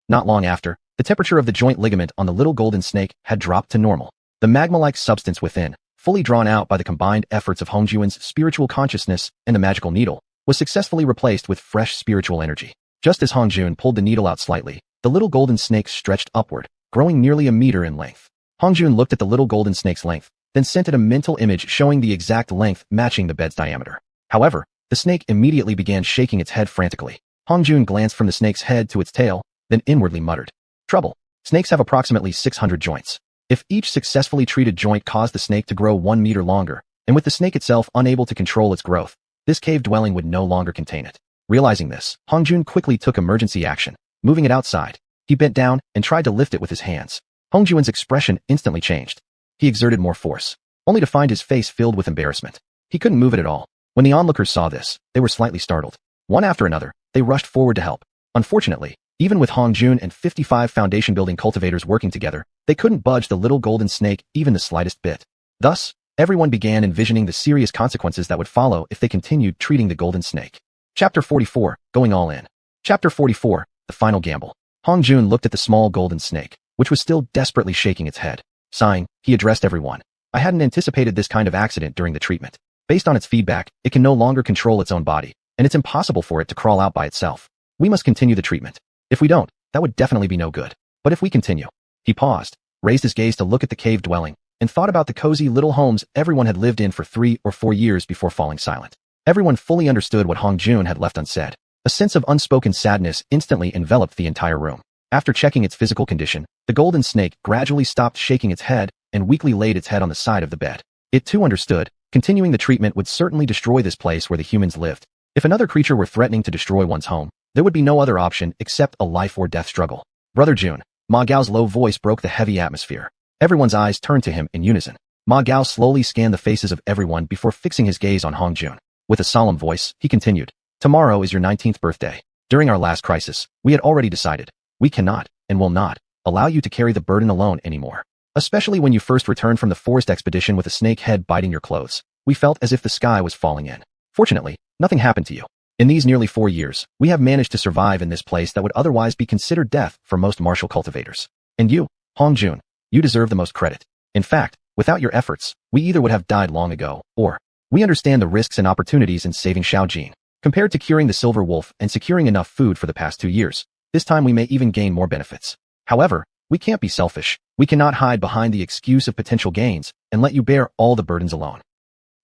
Not long after, the temperature of the joint ligament on the little golden snake had dropped to normal. The magma-like substance within, fully drawn out by the combined efforts of Hongjun's spiritual consciousness and the magical needle, was successfully replaced with fresh spiritual energy. Just as Hongjun pulled the needle out slightly, the little golden snake stretched upward, growing nearly a meter in length. Hongjun looked at the little golden snake's length, then sent it a mental image showing the exact length matching the bed's diameter. However, the snake immediately began shaking its head frantically. Hongjun glanced from the snake's head to its tail, then inwardly muttered, "Trouble. Snakes have approximately 600 joints. If each successfully treated joint caused the snake to grow 1 meter longer, and with the snake itself unable to control its growth, this cave dwelling would no longer contain it." Realizing this, Hongjun quickly took emergency action, moving it outside. He bent down and tried to lift it with his hands. Hongjun's expression instantly changed. He exerted more force, only to find his face filled with embarrassment. He couldn't move it at all. When the onlookers saw this, they were slightly startled. One after another, they rushed forward to help. Unfortunately, even with Hongjun and 55 foundation-building cultivators working together, they couldn't budge the little golden snake even the slightest bit. Thus, everyone began envisioning the serious consequences that would follow if they continued treating the golden snake. Chapter 44, Going All In. Chapter 44, The Final Gamble. Hongjun looked at the small golden snake, which was still desperately shaking its head. Sighing, he addressed everyone. "I hadn't anticipated this kind of accident during the treatment. Based on its feedback, it can no longer control its own body, and it's impossible for it to crawl out by itself. We must continue the treatment. If we don't, that would definitely be no good. But if we continue..." He paused, raised his gaze to look at the cave dwelling, and thought about the cozy little homes everyone had lived in for 3 or 4 years before falling silent. Everyone fully understood what Hongjun had left unsaid. A sense of unspoken sadness instantly enveloped the entire room. After checking its physical condition, the golden snake gradually stopped shaking its head and weakly laid its head on the side of the bed. It too understood, continuing the treatment would certainly destroy this place where the humans lived. If another creature were threatening to destroy one's home, there would be no other option except a life or death struggle. "Brother Jun." Ma Gao's low voice broke the heavy atmosphere. Everyone's eyes turned to him in unison. Ma Gao slowly scanned the faces of everyone before fixing his gaze on Hongjun. With a solemn voice, he continued, "Tomorrow is your 19th birthday. During our last crisis, we had already decided. We cannot, and will not, allow you to carry the burden alone anymore. Especially when you first returned from the forest expedition with a snake head biting your clothes. We felt as if the sky was falling in. Fortunately, nothing happened to you. In these nearly 4 years, we have managed to survive in this place that would otherwise be considered death for most martial cultivators. And you, Hongjun, you deserve the most credit. In fact, without your efforts, we either would have died long ago, or we understand the risks and opportunities in saving Xiaojin. Compared to curing the silver wolf and securing enough food for the past 2 years, this time we may even gain more benefits. However, we can't be selfish. We cannot hide behind the excuse of potential gains and let you bear all the burdens alone.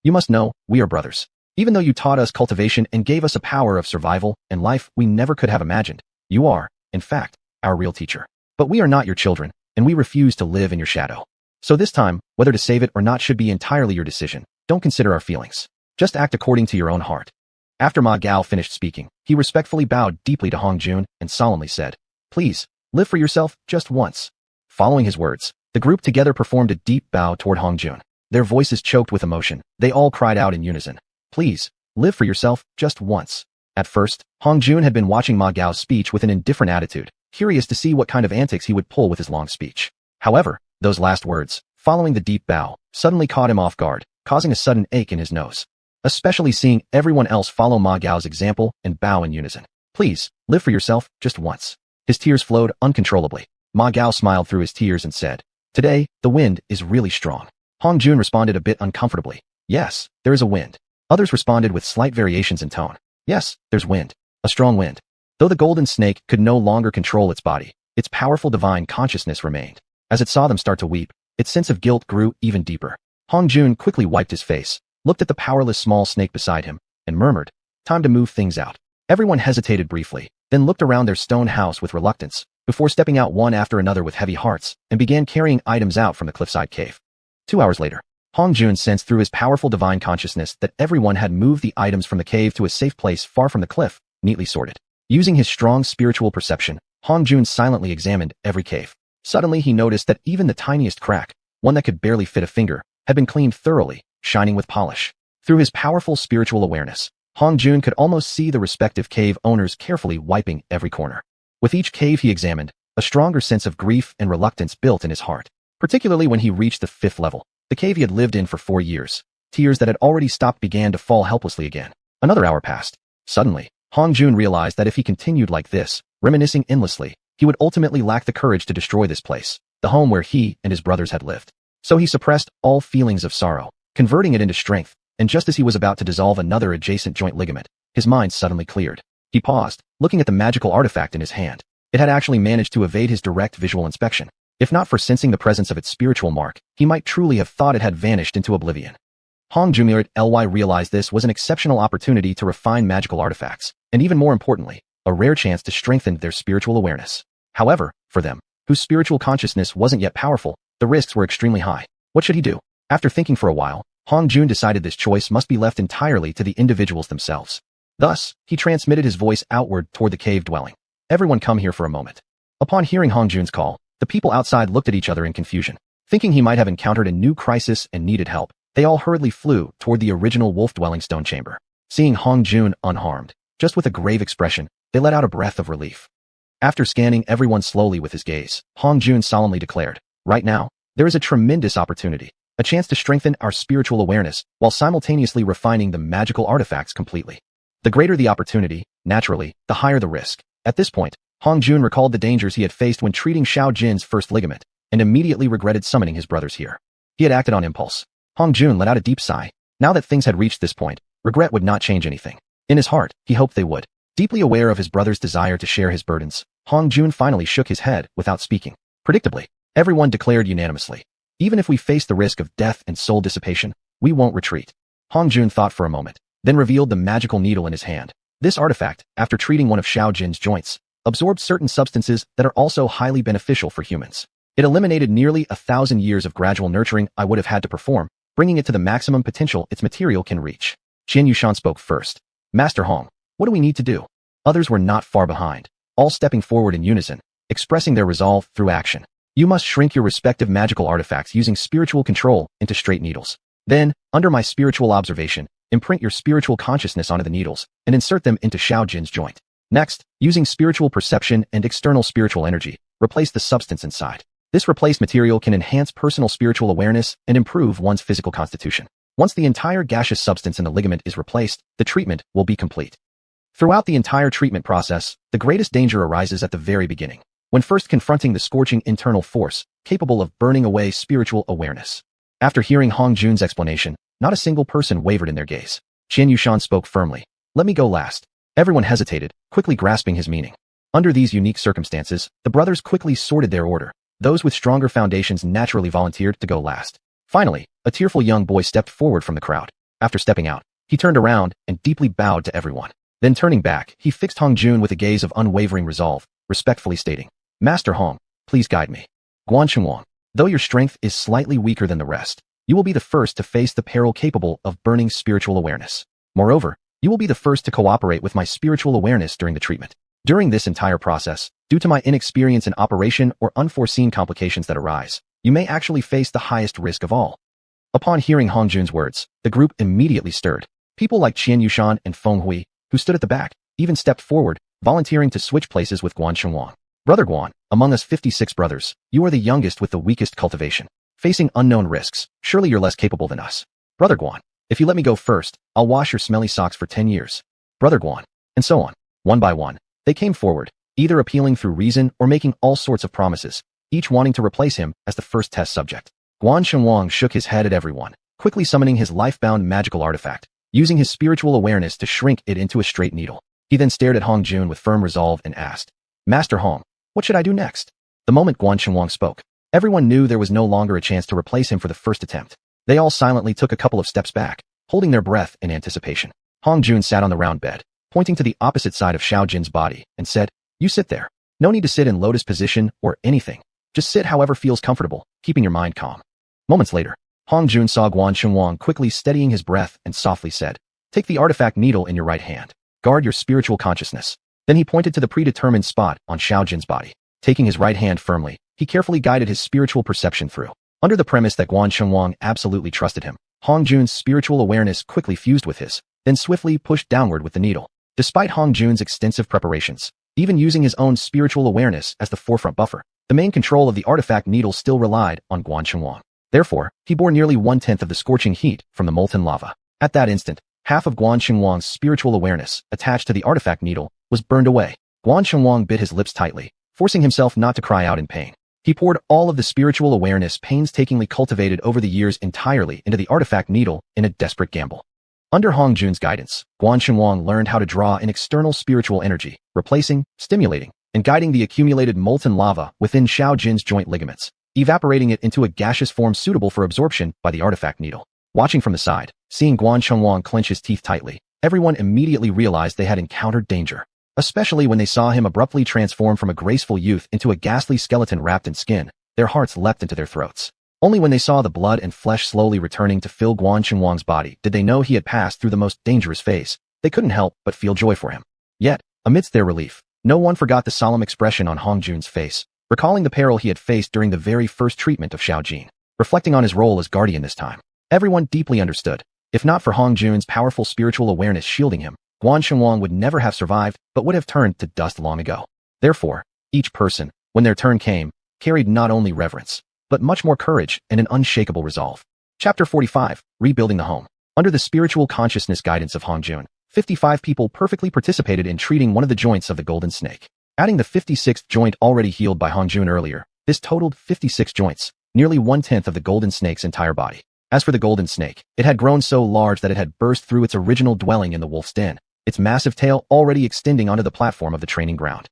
You must know, we are brothers. Even though you taught us cultivation and gave us a power of survival and life we never could have imagined, you are, in fact, our real teacher. But we are not your children, and we refuse to live in your shadow. So this time, whether to save it or not should be entirely your decision. Don't consider our feelings. Just act according to your own heart. After Ma Gao finished speaking, he respectfully bowed deeply to Hong Jun and solemnly said, "Please, live for yourself just once." Following his words, the group together performed a deep bow toward Hong Jun. Their voices choked with emotion. They all cried out in unison, "Please, live for yourself just once." At first, Hong Jun had been watching Ma Gao's speech with an indifferent attitude, curious to see what kind of antics he would pull with his long speech. However, those last words, following the deep bow, suddenly caught him off guard, causing a sudden ache in his nose. Especially seeing everyone else follow Ma Gao's example and bow in unison. "Please, live for yourself just once." His tears flowed uncontrollably. Ma Gao smiled through his tears and said, "Today, the wind is really strong." Hong Jun responded a bit uncomfortably. "Yes, there is a wind." Others responded with slight variations in tone. "Yes, there's wind. A strong wind." Though the golden snake could no longer control its body, its powerful divine consciousness remained. As it saw them start to weep, its sense of guilt grew even deeper. Hong Jun quickly wiped his face, looked at the powerless small snake beside him, and murmured, "Time to move things out." Everyone hesitated briefly, then looked around their stone house with reluctance, before stepping out one after another with heavy hearts, and began carrying items out from the cliffside cave. 2 hours later, Hong Jun sensed through his powerful divine consciousness that everyone had moved the items from the cave to a safe place far from the cliff, neatly sorted. Using his strong spiritual perception, Hong Jun silently examined every cave. Suddenly he noticed that even the tiniest crack, one that could barely fit a finger, had been cleaned thoroughly, shining with polish. Through his powerful spiritual awareness, Hong Jun could almost see the respective cave owners carefully wiping every corner. With each cave he examined, a stronger sense of grief and reluctance built in his heart, particularly when he reached the 5th level, the cave he had lived in for 4 years. Tears that had already stopped began to fall helplessly again. Another hour passed. Suddenly, Hong Jun realized that if he continued like this, reminiscing endlessly, he would ultimately lack the courage to destroy this place, the home where he and his brothers had lived. So he suppressed all feelings of sorrow, converting it into strength, and just as he was about to dissolve another adjacent joint ligament, his mind suddenly cleared. He paused, looking at the magical artifact in his hand. It had actually managed to evade his direct visual inspection. If not for sensing the presence of its spiritual mark, he might truly have thought it had vanished into oblivion. Hong Jun realized this was an exceptional opportunity to refine magical artifacts, and even more importantly, a rare chance to strengthen their spiritual awareness. However, for them, whose spiritual consciousness wasn't yet powerful, the risks were extremely high. What should he do? After thinking for a while, Hong Jun decided this choice must be left entirely to the individuals themselves. Thus, he transmitted his voice outward toward the cave dwelling. "Everyone come here for a moment." Upon hearing Hong Jun's call, the people outside looked at each other in confusion. Thinking he might have encountered a new crisis and needed help, they all hurriedly flew toward the original wolf-dwelling stone chamber. Seeing Hong Jun unharmed, just with a grave expression, they let out a breath of relief. After scanning everyone slowly with his gaze, Hong Jun solemnly declared, "Right now, there is a tremendous opportunity, a chance to strengthen our spiritual awareness while simultaneously refining the magical artifacts completely. The greater the opportunity, naturally, the higher the risk." At this point, Hong Jun recalled the dangers he had faced when treating Xiao Jin's first ligament, and immediately regretted summoning his brothers here. He had acted on impulse. Hong Jun let out a deep sigh. Now that things had reached this point, regret would not change anything. In his heart, he hoped they would. Deeply aware of his brother's desire to share his burdens, Hong Jun finally shook his head without speaking. Predictably, everyone declared unanimously, "Even if we face the risk of death and soul dissipation, we won't retreat." Hong Jun thought for a moment, then revealed the magical needle in his hand. This artifact, after treating one of Xiao Jin's joints, absorbed certain substances that are also highly beneficial for humans. It eliminated nearly 1,000 years of gradual nurturing I would have had to perform, bringing it to the maximum potential its material can reach. Xianxia spoke first. "Master Hong, what do we need to do?" Others were not far behind, all stepping forward in unison, expressing their resolve through action. "You must shrink your respective magical artifacts using spiritual control into straight needles. Then, under my spiritual observation, imprint your spiritual consciousness onto the needles and insert them into Xiao Jin's joint. Next, using spiritual perception and external spiritual energy, replace the substance inside. This replaced material can enhance personal spiritual awareness and improve one's physical constitution. Once the entire gaseous substance in the ligament is replaced, the treatment will be complete." Throughout the entire treatment process, the greatest danger arises at the very beginning, when first confronting the scorching internal force, capable of burning away spiritual awareness. After hearing Hong Jun's explanation, not a single person wavered in their gaze. Xiuxian spoke firmly. "Let me go last." Everyone hesitated, quickly grasping his meaning. Under these unique circumstances, the brothers quickly sorted their order. Those with stronger foundations naturally volunteered to go last. Finally, a tearful young boy stepped forward from the crowd. After stepping out, he turned around and deeply bowed to everyone. Then turning back, he fixed Hong Jun with a gaze of unwavering resolve, respectfully stating, Master Hong, please guide me. Xuanhuan, though your strength is slightly weaker than the rest, you will be the first to face the peril capable of burning spiritual awareness. Moreover, you will be the first to cooperate with my spiritual awareness during the treatment. During this entire process, due to my inexperience in operation or unforeseen complications that arise, you may actually face the highest risk of all. Upon hearing Hong Jun's words, the group immediately stirred. People like Xianxia and Feng Hui, who stood at the back, even stepped forward, volunteering to switch places with Xuanhuan. Brother Guan, among us 56 brothers, you are the youngest with the weakest cultivation. Facing unknown risks, surely you're less capable than us. Brother Guan, if you let me go first, I'll wash your smelly socks for 10 years. Brother Guan, and so on. One by one, they came forward, either appealing through reason or making all sorts of promises, each wanting to replace him as the first test subject. Xuanhuan shook his head at everyone, quickly summoning his life-bound magical artifact, using his spiritual awareness to shrink it into a straight needle. He then stared at Hong Jun with firm resolve and asked, Master Hong, what should I do next? The moment Xuanhuan spoke, everyone knew there was no longer a chance to replace him for the first attempt. They all silently took a couple of steps back, holding their breath in anticipation. Hong Jun sat on the round bed, pointing to the opposite side of Xiao Jin's body, and said, You sit there. No need to sit in lotus position or anything. Just sit however feels comfortable, keeping your mind calm. Moments later, Hong Jun saw Xuanhuan quickly steadying his breath and softly said, Take the artifact needle in your right hand. Guard your spiritual consciousness. Then he pointed to the predetermined spot on Xiao Jin's body. Taking his right hand firmly, he carefully guided his spiritual perception through. Under the premise that Xuanhuan absolutely trusted him, Hong Jun's spiritual awareness quickly fused with his, then swiftly pushed downward with the needle. Despite Hong Jun's extensive preparations, even using his own spiritual awareness as the forefront buffer, the main control of the artifact needle still relied on Xuanhuan. Therefore, he bore nearly 1/10 of the scorching heat from the molten lava. At that instant, half of Xuanhuan's spiritual awareness, attached to the artifact needle, was burned away. Xuanhuan bit his lips tightly, forcing himself not to cry out in pain. He poured all of the spiritual awareness painstakingly cultivated over the years entirely into the artifact needle in a desperate gamble. Under Hong Jun's guidance, Xuanhuan learned how to draw in external spiritual energy, replacing, stimulating, and guiding the accumulated molten lava within Xiao Jin's joint ligaments, evaporating it into a gaseous form suitable for absorption by the artifact needle. Watching from the side, seeing Xuanhuan clench his teeth tightly, everyone immediately realized they had encountered danger, especially when they saw him abruptly transform from a graceful youth into a ghastly skeleton wrapped in skin. Their hearts leapt into their throats. Only when they saw the blood and flesh slowly returning to fill Xuanhuan's body did they know he had passed through the most dangerous phase. They couldn't help but feel joy for him. Yet, amidst their relief, no one forgot the solemn expression on Hong Jun's face, recalling the peril he had faced during the very first treatment of Xiao Jin. Reflecting on his role as guardian this time, everyone deeply understood. If not for Hong Jun's powerful spiritual awareness shielding him, Xuanhuan would never have survived, but would have turned to dust long ago. Therefore, each person, when their turn came, carried not only reverence, but much more courage and an unshakable resolve. Chapter 45, Rebuilding the Home. Under the spiritual consciousness guidance of Hong Jun, 55 people perfectly participated in treating one of the joints of the golden snake. Adding the 56th joint already healed by Hong Jun earlier, this totaled 56 joints, nearly 1/10 of the golden snake's entire body. As for the golden snake, it had grown so large that it had burst through its original dwelling in the wolf's den, its massive tail already extending onto the platform of the training ground.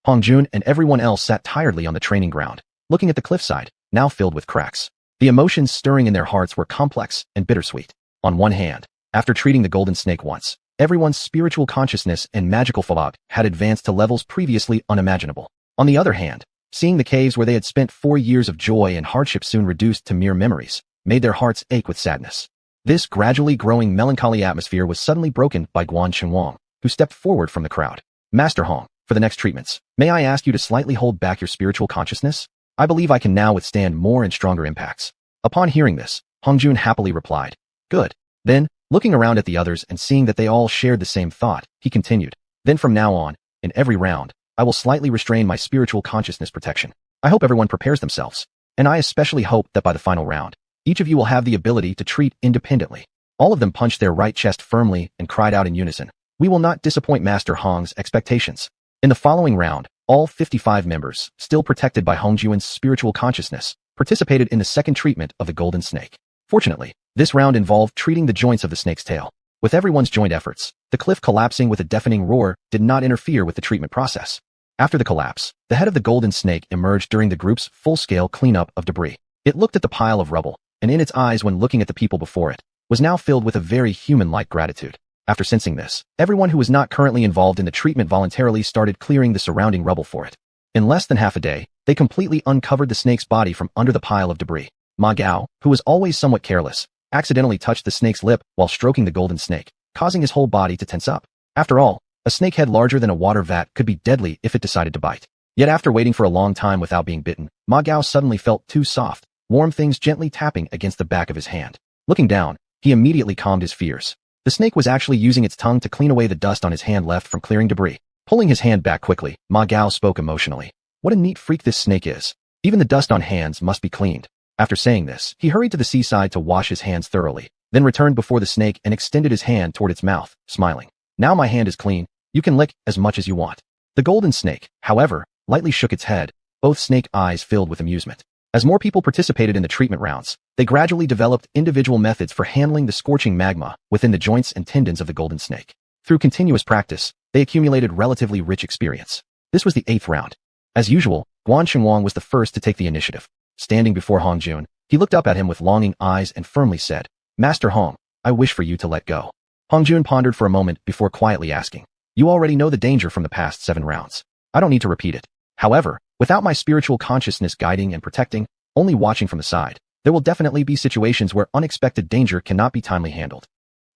Hong Jun and everyone else sat tiredly on the training ground, looking at the cliffside, now filled with cracks. The emotions stirring in their hearts were complex and bittersweet. On one hand, after treating the golden snake once, everyone's spiritual consciousness and magical fog had advanced to levels previously unimaginable. On the other hand, seeing the caves where they had spent 4 years of joy and hardship soon reduced to mere memories, made their hearts ache with sadness. This gradually growing melancholy atmosphere was suddenly broken by Xuanhuan, who stepped forward from the crowd. Master Hong, for the next treatments, may I ask you to slightly hold back your spiritual consciousness? I believe I can now withstand more and stronger impacts. Upon hearing this, Hong Jun happily replied, Good. Then, looking around at the others and seeing that they all shared the same thought, he continued, Then from now on, in every round, I will slightly restrain my spiritual consciousness protection. I hope everyone prepares themselves. And I especially hope that by the final round, each of you will have the ability to treat independently. All of them punched their right chest firmly and cried out in unison, We will not disappoint Master Hong's expectations. In the following round, all 55 members, still protected by Hong Jun's spiritual consciousness, participated in the second treatment of the golden snake. Fortunately, this round involved treating the joints of the snake's tail. With everyone's joint efforts, the cliff collapsing with a deafening roar did not interfere with the treatment process. After the collapse, the head of the golden snake emerged during the group's full-scale cleanup of debris. It looked at the pile of rubble, and in its eyes when looking at the people before it, was now filled with a very human-like gratitude. After sensing this, everyone who was not currently involved in the treatment voluntarily started clearing the surrounding rubble for it. In less than half a day, they completely uncovered the snake's body from under the pile of debris. Ma Gao, who was always somewhat careless, accidentally touched the snake's lip while stroking the golden snake, causing his whole body to tense up. After all, a snakehead larger than a water vat could be deadly if it decided to bite. Yet after waiting for a long time without being bitten, Ma Gao suddenly felt two soft, warm things gently tapping against the back of his hand. Looking down, he immediately calmed his fears. The snake was actually using its tongue to clean away the dust on his hand left from clearing debris. Pulling his hand back quickly, Ma Gao spoke emotionally. What a neat freak this snake is. Even the dust on hands must be cleaned. After saying this, he hurried to the seaside to wash his hands thoroughly, then returned before the snake and extended his hand toward its mouth, smiling. Now my hand is clean. You can lick as much as you want. The golden snake, however, lightly shook its head, both snake eyes filled with amusement. As more people participated in the treatment rounds, they gradually developed individual methods for handling the scorching magma within the joints and tendons of the golden snake. Through continuous practice, they accumulated relatively rich experience. This was the 8th round. As usual, xuanhuan was the first to take the initiative. Standing before Hong Jun, he looked up at him with longing eyes and firmly said, Master Hong, I wish for you to let go. Hong Jun pondered for a moment before quietly asking, You already know the danger from the past 7 rounds. I don't need to repeat it. However, without my spiritual consciousness guiding and protecting, only watching from the side, there will definitely be situations where unexpected danger cannot be timely handled.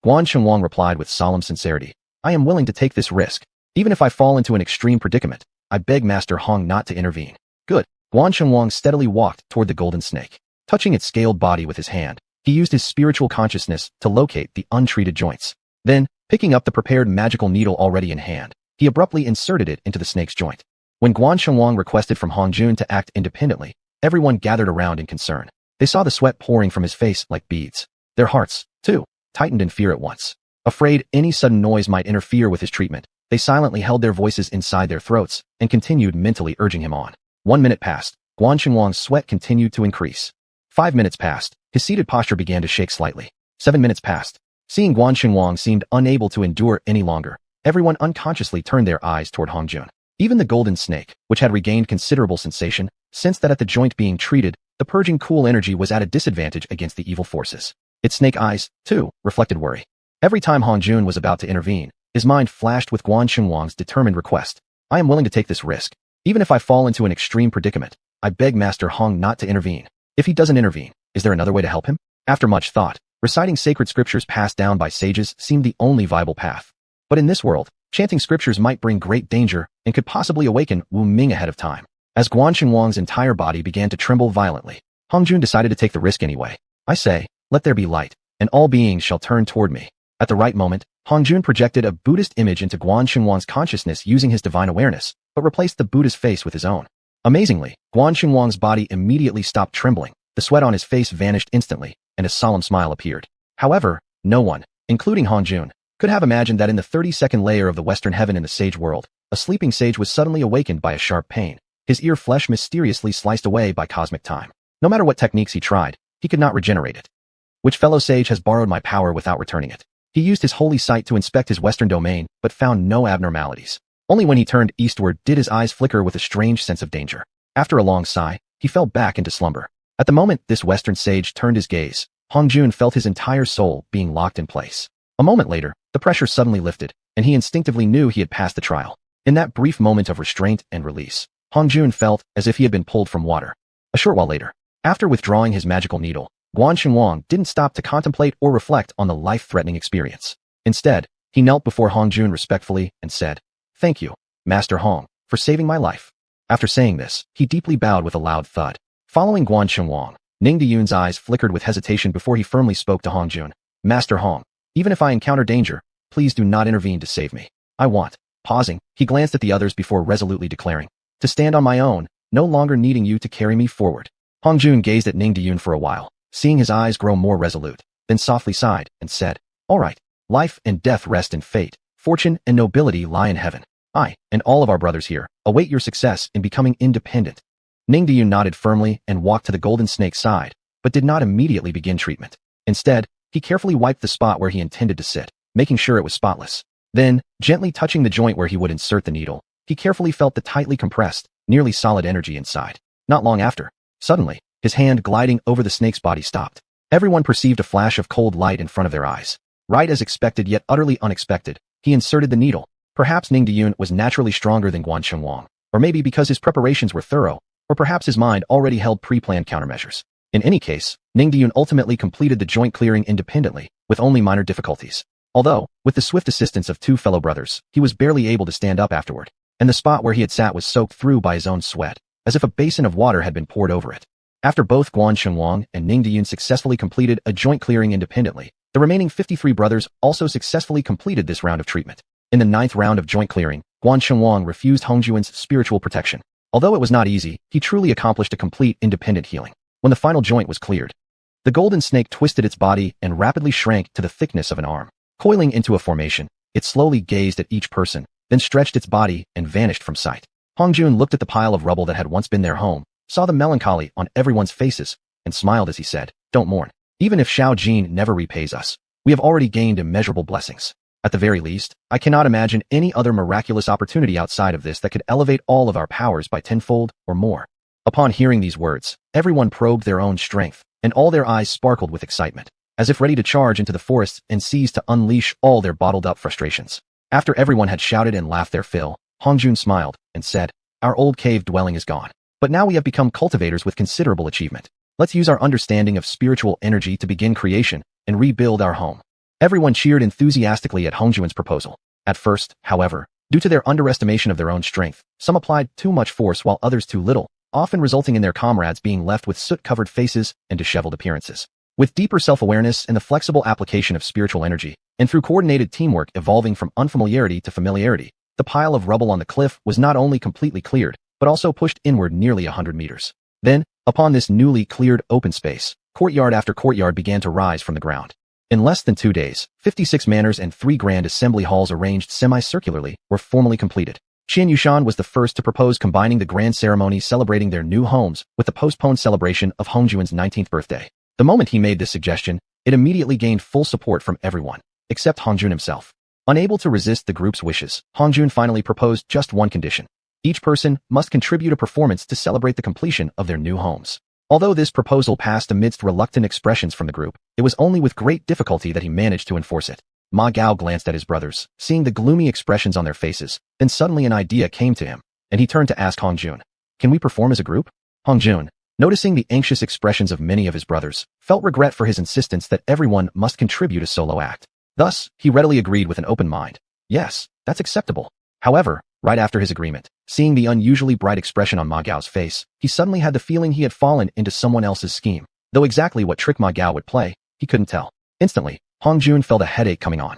Xuanhuan replied with solemn sincerity, I am willing to take this risk. Even if I fall into an extreme predicament, I beg Master Hong not to intervene. Good. Xuanhuan steadily walked toward the golden snake. Touching its scaled body with his hand, he used his spiritual consciousness to locate the untreated joints. Then, picking up the prepared magical needle already in hand, he abruptly inserted it into the snake's joint. When Xuanhuan requested from Hong Jun to act independently, everyone gathered around in concern. They saw the sweat pouring from his face like beads. Their hearts, too, tightened in fear at once. Afraid any sudden noise might interfere with his treatment, they silently held their voices inside their throats and continued mentally urging him on. 1 minute passed. Xuanhuan's sweat continued to increase. 5 minutes passed. His seated posture began to shake slightly. 7 minutes passed. Seeing Xuanhuan seemed unable to endure any longer, everyone unconsciously turned their eyes toward Hong Jun. Even the golden snake, which had regained considerable sensation, sensed that at the joint being treated, the purging cool energy was at a disadvantage against the evil forces. Its snake eyes, too, reflected worry. Every time Hong Jun was about to intervene, his mind flashed with Xuanhuan's determined request. I am willing to take this risk. Even if I fall into an extreme predicament, I beg Master Hong not to intervene. If he doesn't intervene, is there another way to help him? After much thought, reciting sacred scriptures passed down by sages seemed the only viable path. But in this world, chanting scriptures might bring great danger and could possibly awaken Wu Ming ahead of time. As Xuanhuan's entire body began to tremble violently, Hong Jun decided to take the risk anyway. I say, let there be light, and all beings shall turn toward me. At the right moment, Hong Jun projected a Buddhist image into Xuanhuan's consciousness using his divine awareness, but replaced the Buddha's face with his own. Amazingly, Xuanhuan's body immediately stopped trembling, the sweat on his face vanished instantly, and a solemn smile appeared. However, no one, including Hong Jun, could have imagined that in the 32nd layer of the Western Heaven in the sage world, a sleeping sage was suddenly awakened by a sharp pain, his ear flesh mysteriously sliced away by cosmic time. No matter what techniques he tried, he could not regenerate it. Which fellow sage has borrowed my power without returning it? He used his holy sight to inspect his western domain, but found no abnormalities. Only when he turned eastward did his eyes flicker with a strange sense of danger. After a long sigh, he fell back into slumber. At the moment this western sage turned his gaze, Hong Jun felt his entire soul being locked in place. A moment later, the pressure suddenly lifted, and he instinctively knew he had passed the trial. In that brief moment of restraint and release, Hong Jun felt as if he had been pulled from water. A short while later, after withdrawing his magical needle, Xuanhuan didn't stop to contemplate or reflect on the life-threatening experience. Instead, he knelt before Hong Jun respectfully and said, Thank you, Master Hong, for saving my life. After saying this, he deeply bowed with a loud thud. Following Xuanhuan, Ning Diyun's eyes flickered with hesitation before he firmly spoke to Hong Jun. Master Hong, even if I encounter danger, please do not intervene to save me. I want. Pausing, he glanced at the others before resolutely declaring, to stand on my own, no longer needing you to carry me forward. Hong Jun gazed at Ning Diyun for a while, seeing his eyes grow more resolute, then softly sighed and said, All right, life and death rest in fate, fortune and nobility lie in heaven. I, and all of our brothers here, await your success in becoming independent. Ning Diyun nodded firmly and walked to the golden snake's side, but did not immediately begin treatment. Instead, he carefully wiped the spot where he intended to sit, making sure it was spotless. Then, gently touching the joint where he would insert the needle, he carefully felt the tightly compressed, nearly solid energy inside. Not long after, suddenly, his hand gliding over the snake's body stopped. Everyone perceived a flash of cold light in front of their eyes. Right as expected yet utterly unexpected, he inserted the needle. Perhaps Ning Diyun was naturally stronger than Xuanhuan, or maybe because his preparations were thorough, or perhaps his mind already held pre-planned countermeasures. In any case, Ningdiun ultimately completed the joint clearing independently, with only minor difficulties. Although, with the swift assistance of two fellow brothers, he was barely able to stand up afterward, and the spot where he had sat was soaked through by his own sweat, as if a basin of water had been poured over it. After both xuanhuan and Ningdiun successfully completed a joint clearing independently, the remaining 53 brothers also successfully completed this round of treatment. In the 9th round of joint clearing, xuanhuan refused Hongjuan's spiritual protection. Although it was not easy, he truly accomplished a complete independent healing. When the final joint was cleared, the golden snake twisted its body and rapidly shrank to the thickness of an arm. Coiling into a formation, it slowly gazed at each person, then stretched its body and vanished from sight. Hongjun looked at the pile of rubble that had once been their home, saw the melancholy on everyone's faces, and smiled as he said, "Don't mourn. Even if Xiao Jin never repays us, we have already gained immeasurable blessings. At the very least, I cannot imagine any other miraculous opportunity outside of this that could elevate all of our powers by tenfold or more." Upon hearing these words, everyone probed their own strength, and all their eyes sparkled with excitement, as if ready to charge into the forests and seize to unleash all their bottled-up frustrations. After everyone had shouted and laughed their fill, Hongjun smiled and said, "Our old cave dwelling is gone. But now we have become cultivators with considerable achievement. Let's use our understanding of spiritual energy to begin creation and rebuild our home." Everyone cheered enthusiastically at Hongjuan's proposal. At first, however, due to their underestimation of their own strength, some applied too much force while others too little, often resulting in their comrades being left with soot-covered faces and disheveled appearances. With deeper self-awareness and the flexible application of spiritual energy, and through coordinated teamwork evolving from unfamiliarity to familiarity, the pile of rubble on the cliff was not only completely cleared, but also pushed inward nearly 100 meters. Then, upon this newly cleared open space, courtyard after courtyard began to rise from the ground. In less than 2 days, 56 manors and 3 grand assembly halls arranged semicircularly were formally completed. Xianxia was the first to propose combining the grand ceremony celebrating their new homes with the postponed celebration of Hongjuan's 19th birthday. The moment he made this suggestion, it immediately gained full support from everyone, except Hongjun himself. Unable to resist the group's wishes, Hongjun finally proposed just one condition. Each person must contribute a performance to celebrate the completion of their new homes. Although this proposal passed amidst reluctant expressions from the group, it was only with great difficulty that he managed to enforce it. Ma Gao glanced at his brothers, seeing the gloomy expressions on their faces, then suddenly an idea came to him, and he turned to ask Hongjun, "Can we perform as a group?" Hongjun, noticing the anxious expressions of many of his brothers, felt regret for his insistence that everyone must contribute a solo act. Thus, he readily agreed with an open mind. Yes, that's acceptable. However, right after his agreement, seeing the unusually bright expression on Ma Gao's face, he suddenly had the feeling he had fallen into someone else's scheme. Though exactly what trick Ma Gao would play, he couldn't tell. Instantly, Hongjun felt a headache coming on.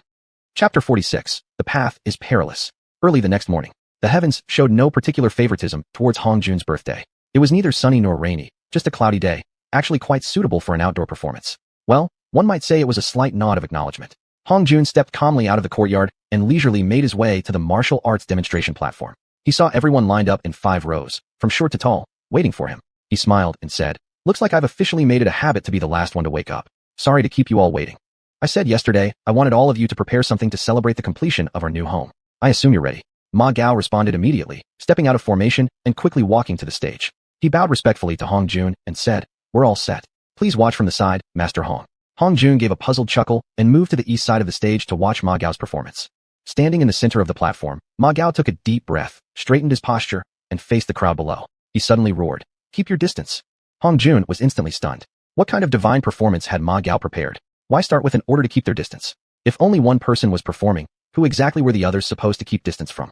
Chapter 46. The Path is Perilous. Early the next morning, the heavens showed no particular favoritism towards Hongjun's birthday. It was neither sunny nor rainy, just a cloudy day, actually quite suitable for an outdoor performance. Well, one might say it was a slight nod of acknowledgement. Hongjun stepped calmly out of the courtyard and leisurely made his way to the martial arts demonstration platform. He saw everyone lined up in 5 rows, from short to tall, waiting for him. He smiled and said, "Looks like I've officially made it a habit to be the last one to wake up. Sorry to keep you all waiting. I said yesterday I wanted all of you to prepare something to celebrate the completion of our new home. I assume you're ready." Ma Gao responded immediately, stepping out of formation and quickly walking to the stage. He bowed respectfully to Hongjun and said, "We're all set. Please watch from the side, Master Hong." Hongjun gave a puzzled chuckle and moved to the east side of the stage to watch Ma Gao's performance. Standing in the center of the platform, Ma Gao took a deep breath, straightened his posture, and faced the crowd below. He suddenly roared, "Keep your distance." Hongjun was instantly stunned. What kind of divine performance had Ma Gao prepared? Why start with an order to keep their distance? If only one person was performing, who exactly were the others supposed to keep distance from?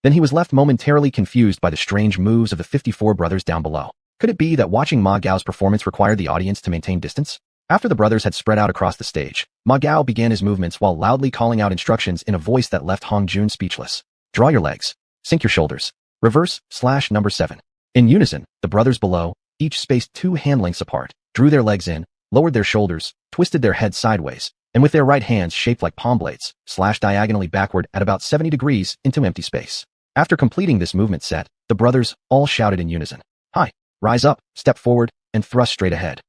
Then he was left momentarily confused by the strange moves of the 54 brothers down below. Could it be that watching Ma Gao's performance required the audience to maintain distance? After the brothers had spread out across the stage, Ma Gao began his movements while loudly calling out instructions in a voice that left Hongjun speechless. "Draw your legs. Sink your shoulders. Reverse / number 7. In unison, the brothers below, each spaced 2 hand lengths apart, drew their legs in, lowered their shoulders, twisted their heads sideways, and with their right hands shaped like palm blades, slashed diagonally backward at about 70 degrees into empty space. After completing this movement set, the brothers all shouted in unison, "Hi, rise up, step forward, and thrust straight ahead.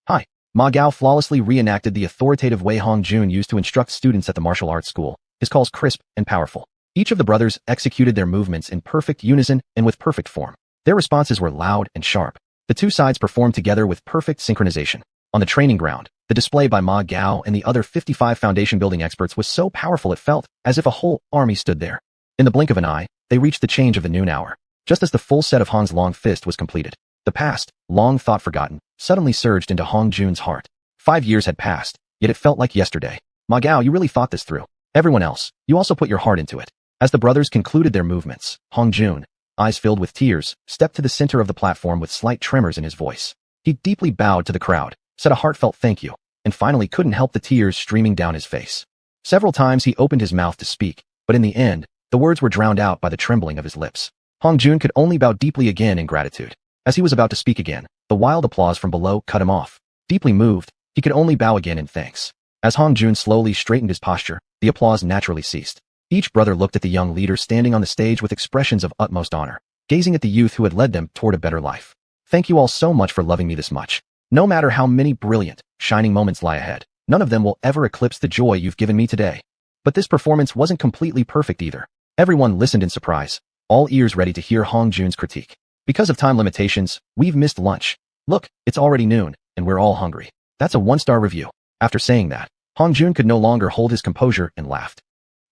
Hi." Ma Gao flawlessly reenacted the authoritative way Hongjun used to instruct students at the martial arts school, his calls crisp and powerful. Each of the brothers executed their movements in perfect unison and with perfect form. Their responses were loud and sharp. The two sides performed together with perfect synchronization. On the training ground, the display by Ma Gao and the other 55 foundation building experts was so powerful it felt as if a whole army stood there. In the blink of an eye, they reached the change of the noon hour. Just as the full set of Hong's long fist was completed, the past, long thought forgotten, suddenly surged into Hong Jun's heart. 5 years had passed, yet it felt like yesterday. Ma Gao, you really thought this through. Everyone else, you also put your heart into it. As the brothers concluded their movements, Hong Jun, eyes filled with tears, stepped to the center of the platform with slight tremors in his voice. He deeply bowed to the crowd, said a heartfelt thank you, and finally couldn't help the tears streaming down his face. Several times he opened his mouth to speak, but in the end, the words were drowned out by the trembling of his lips. Hong Jun could only bow deeply again in gratitude. As he was about to speak again, the wild applause from below cut him off. Deeply moved, he could only bow again in thanks. As Hong Jun slowly straightened his posture, the applause naturally ceased. Each brother looked at the young leader standing on the stage with expressions of utmost honor, gazing at the youth who had led them toward a better life. Thank you all so much for loving me this much. No matter how many brilliant, shining moments lie ahead, none of them will ever eclipse the joy you've given me today. But this performance wasn't completely perfect either. Everyone listened in surprise, all ears ready to hear Hong Jun's critique. Because of time limitations, we've missed lunch. Look, it's already noon, and we're all hungry. That's a 1-star review. After saying that, Hong Jun could no longer hold his composure and laughed.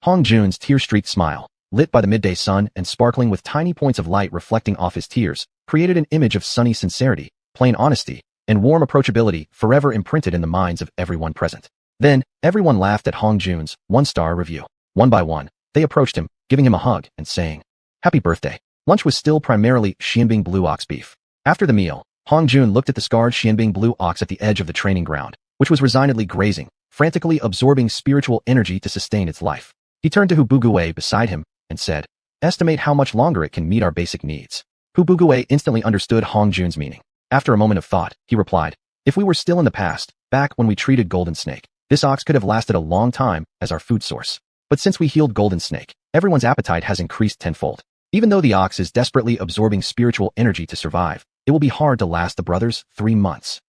Hong Jun's tear-streaked smile, lit by the midday sun and sparkling with tiny points of light reflecting off his tears, created an image of sunny sincerity, plain honesty, and warm approachability forever imprinted in the minds of everyone present. Then, everyone laughed at Hong Jun's 1-star review. One by one, they approached him, giving him a hug and saying, "Happy birthday." Lunch was still primarily Xianbing blue ox beef. After the meal, Hong Jun looked at the scarred Xianbing blue ox at the edge of the training ground, which was resignedly grazing, frantically absorbing spiritual energy to sustain its life. He turned to Hu Bugui beside him and said, "Estimate how much longer it can meet our basic needs." Hu Bugui instantly understood Hong Jun's meaning. After a moment of thought, he replied, "If we were still in the past, back when we treated Golden Snake, this ox could have lasted a long time as our food source. But since we healed Golden Snake, everyone's appetite has increased tenfold. Even though the ox is desperately absorbing spiritual energy to survive, it will be hard to last the brothers 3 months."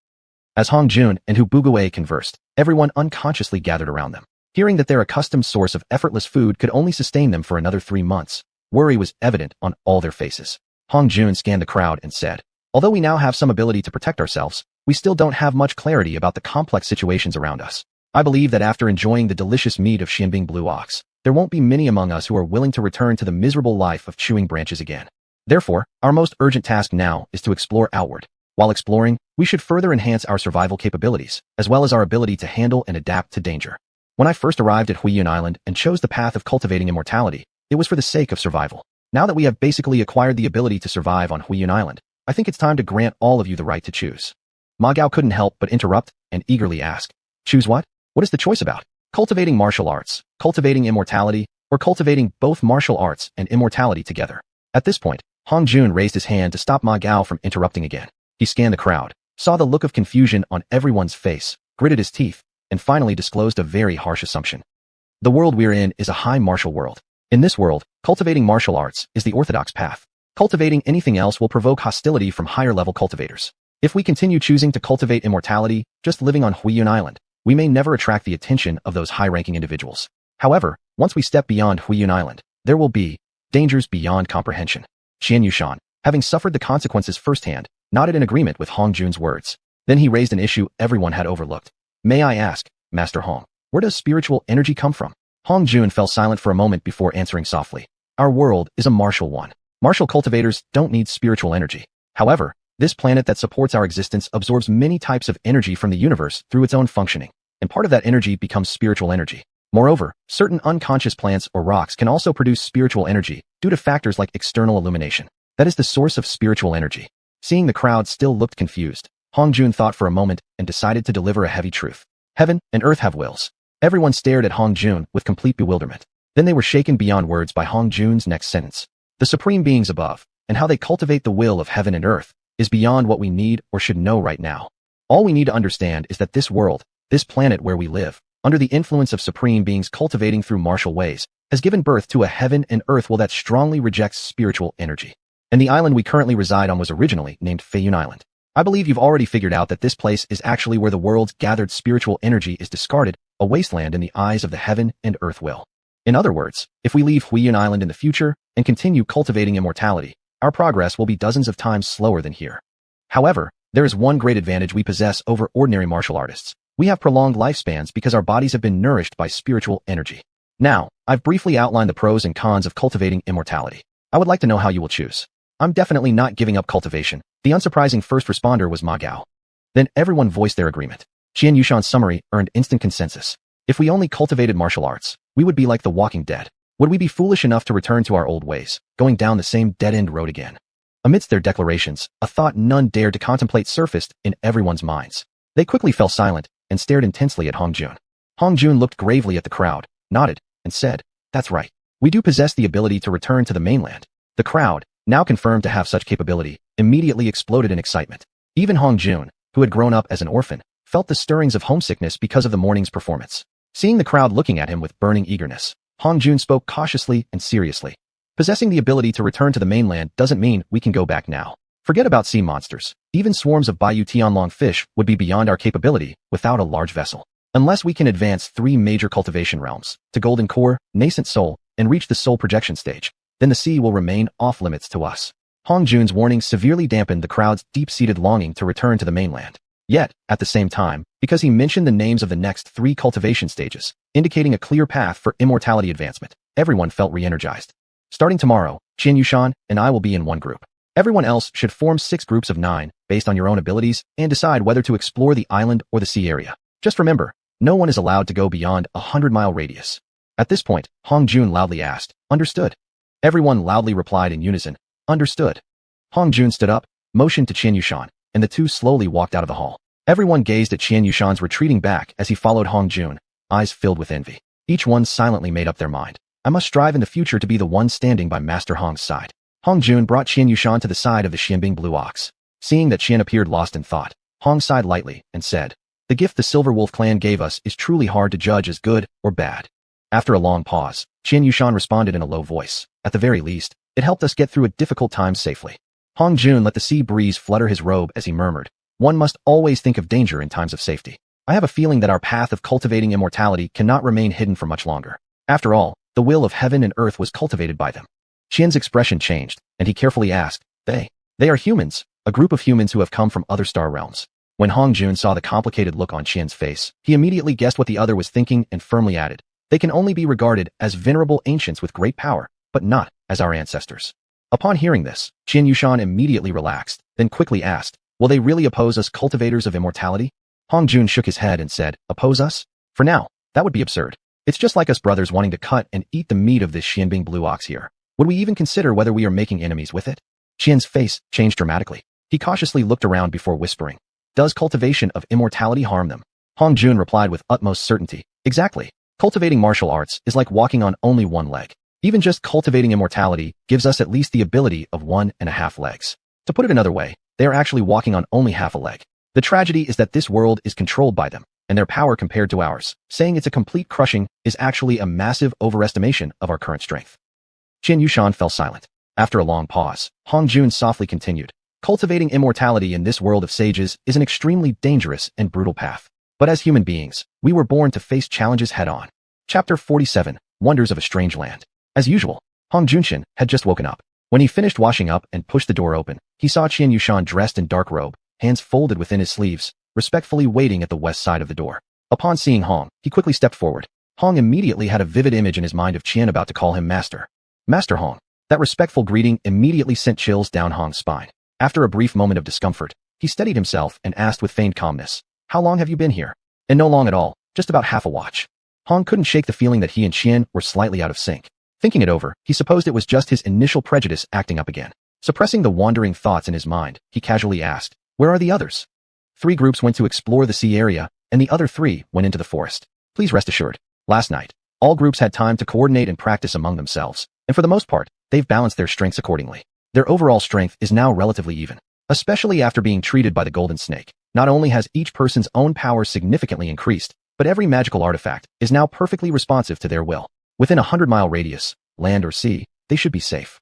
As Hong Jun and Hu Bugui conversed, everyone unconsciously gathered around them. Hearing that their accustomed source of effortless food could only sustain them for another 3 months, worry was evident on all their faces. Hong Jun scanned the crowd and said, "Although we now have some ability to protect ourselves, we still don't have much clarity about the complex situations around us. I believe that after enjoying the delicious meat of Xianbing blue ox, there won't be many among us who are willing to return to the miserable life of chewing branches again. Therefore, our most urgent task now is to explore outward. While exploring, we should further enhance our survival capabilities, as well as our ability to handle and adapt to danger. When I first arrived at Xuanhuan Island and chose the path of cultivating immortality, it was for the sake of survival. Now that we have basically acquired the ability to survive on Xuanhuan Island, I think it's time to grant all of you the right to choose." Ma Gao couldn't help but interrupt and eagerly ask, "Choose what? What is the choice about? Cultivating martial arts, cultivating immortality, or cultivating both martial arts and immortality together?" At this point, Hong Jun raised his hand to stop Ma Gao from interrupting again. He scanned the crowd, saw the look of confusion on everyone's face, gritted his teeth, and finally disclosed a very harsh assumption. "The world we're in is a high martial world. In this world, cultivating martial arts is the orthodox path. Cultivating anything else will provoke hostility from higher-level cultivators. If we continue choosing to cultivate immortality, just living on Xuanhuan Island, we may never attract the attention of those high-ranking individuals. However, once we step beyond Xuanhuan Island, there will be dangers beyond comprehension." Xianxia, having suffered the consequences firsthand, nodded in agreement with Hong Jun's words. Then he raised an issue everyone had overlooked. "May I ask, Master Hong, where does spiritual energy come from?" Hong Jun fell silent for a moment before answering softly. "Our world is a martial one. Martial cultivators don't need spiritual energy. However, this planet that supports our existence absorbs many types of energy from the universe through its own functioning, and part of that energy becomes spiritual energy. Moreover, certain unconscious plants or rocks can also produce spiritual energy due to factors like external illumination. That is the source of spiritual energy." Seeing the crowd still looked confused, Hong Jun thought for a moment and decided to deliver a heavy truth. "Heaven and earth have wills." Everyone stared at Hong Jun with complete bewilderment. Then they were shaken beyond words by Hong Jun's next sentence. "The supreme beings above, and how they cultivate the will of heaven and earth, is beyond what we need or should know right now. All we need to understand is that this world, this planet where we live, under the influence of supreme beings cultivating through martial ways, has given birth to a heaven and earth will that strongly rejects spiritual energy. And the island we currently reside on was originally named Feiyun Island. I believe you've already figured out that this place is actually where the world's gathered spiritual energy is discarded, a wasteland in the eyes of the heaven and earth will. In other words, if we leave Xuanhuan Island in the future and continue cultivating immortality, our progress will be dozens of times slower than here. However, there is one great advantage we possess over ordinary martial artists. We have prolonged lifespans because our bodies have been nourished by spiritual energy. Now, I've briefly outlined the pros and cons of cultivating immortality. I would like to know how you will choose." I'm definitely not giving up cultivation. The unsurprising first responder was Ma Gao. Then everyone voiced their agreement. Xianxuan's summary earned instant consensus. If we only cultivated martial arts, we would be like the Walking Dead. Would we be foolish enough to return to our old ways, going down the same dead-end road again? Amidst their declarations, a thought none dared to contemplate surfaced in everyone's minds. They quickly fell silent and stared intensely at Hong Jun. Hong Jun looked gravely at the crowd, nodded, and said, "That's right. We do possess the ability to return to the mainland." The crowd, now confirmed to have such capability, immediately exploded in excitement. Even Hong Jun, who had grown up as an orphan, felt the stirrings of homesickness because of the morning's performance. Seeing the crowd looking at him with burning eagerness, Hong Jun spoke cautiously and seriously. Possessing the ability to return to the mainland doesn't mean we can go back now. Forget about sea monsters. Even swarms of Baiyu Tianlong fish would be beyond our capability without a large vessel. Unless we can advance 3 major cultivation realms, to Golden Core, Nascent Soul, and reach the Soul Projection stage, then the sea will remain off-limits to us. Hong Jun's warning severely dampened the crowd's deep-seated longing to return to the mainland. Yet, at the same time, because he mentioned the names of the next 3 cultivation stages, indicating a clear path for immortality advancement, everyone felt re-energized. Starting tomorrow, Xianxuan and I will be in one group. Everyone else should form 6 groups of 9, based on your own abilities, and decide whether to explore the island or the sea area. Just remember, no one is allowed to go beyond a 100-mile radius. At this point, Hong Jun loudly asked, "Understood?" Everyone loudly replied in unison, "Understood." Hong Jun stood up, motioned to Xianxuan, and the two slowly walked out of the hall. Everyone gazed at Xianxuan's retreating back as he followed Hong Jun, eyes filled with envy. Each one silently made up their mind. I must strive in the future to be the one standing by Master Hong's side. Hong Jun brought Xianxuan to the side of the Xianbing Blue Ox. Seeing that Xian appeared lost in thought, Hong sighed lightly and said, "The gift the Silver Wolf clan gave us is truly hard to judge as good or bad." After a long pause, Xianxuan responded in a low voice, "At the very least, it helped us get through a difficult time safely." Hong Jun let the sea breeze flutter his robe as he murmured, "One must always think of danger in times of safety. I have a feeling that our path of cultivating immortality cannot remain hidden for much longer. After all, the will of heaven and earth was cultivated by them." Qian's expression changed, and he carefully asked, They are humans, a group of humans who have come from other star realms." When Hong Jun saw the complicated look on Qian's face, he immediately guessed what the other was thinking and firmly added, "They can only be regarded as venerable ancients with great power, but not as our ancestors." Upon hearing this, Xianxuan immediately relaxed, then quickly asked, "Will they really oppose us cultivators of immortality?" Hong Jun shook his head and said, "Oppose us? For now, that would be absurd. It's just like us brothers wanting to cut and eat the meat of this Xianbing Blue Ox here. Would we even consider whether we are making enemies with it?" Qian's face changed dramatically. He cautiously looked around before whispering, "Does cultivation of immortality harm them?" Hong Jun replied with utmost certainty, "Exactly. Cultivating martial arts is like walking on only one leg. Even just cultivating immortality gives us at least the ability of 1.5 legs. To put it another way, they are actually walking on only half a leg. The tragedy is that this world is controlled by them, and their power compared to ours, saying it's a complete crushing, is actually a massive overestimation of our current strength." Xianxuan fell silent. After a long pause, Hong Jun softly continued, "Cultivating immortality in this world of sages is an extremely dangerous and brutal path. But as human beings, we were born to face challenges head-on." Chapter 47, Wonders of a Strange Land. As usual, Hong Junshin had just woken up. When he finished washing up and pushed the door open, he saw Xianxuan dressed in dark robe, hands folded within his sleeves, respectfully waiting at the west side of the door. Upon seeing Hong, he quickly stepped forward. Hong immediately had a vivid image in his mind of Qian about to call him Master. Master Hong. That respectful greeting immediately sent chills down Hong's spine. After a brief moment of discomfort, he steadied himself and asked with feigned calmness, "How long have you been here?" "And no long at all, just about half a watch." Hong couldn't shake the feeling that he and Qian were slightly out of sync. Thinking it over, he supposed it was just his initial prejudice acting up again. Suppressing the wandering thoughts in his mind, he casually asked, "Where are the others?" 3 groups went to explore the sea area, and the other 3 went into the forest. Please rest assured, last night, all groups had time to coordinate and practice among themselves, and for the most part, they've balanced their strengths accordingly. Their overall strength is now relatively even, especially after being treated by the Golden Snake. Not only has each person's own power significantly increased, but every magical artifact is now perfectly responsive to their will. Within a 100-mile radius, land or sea, they should be safe.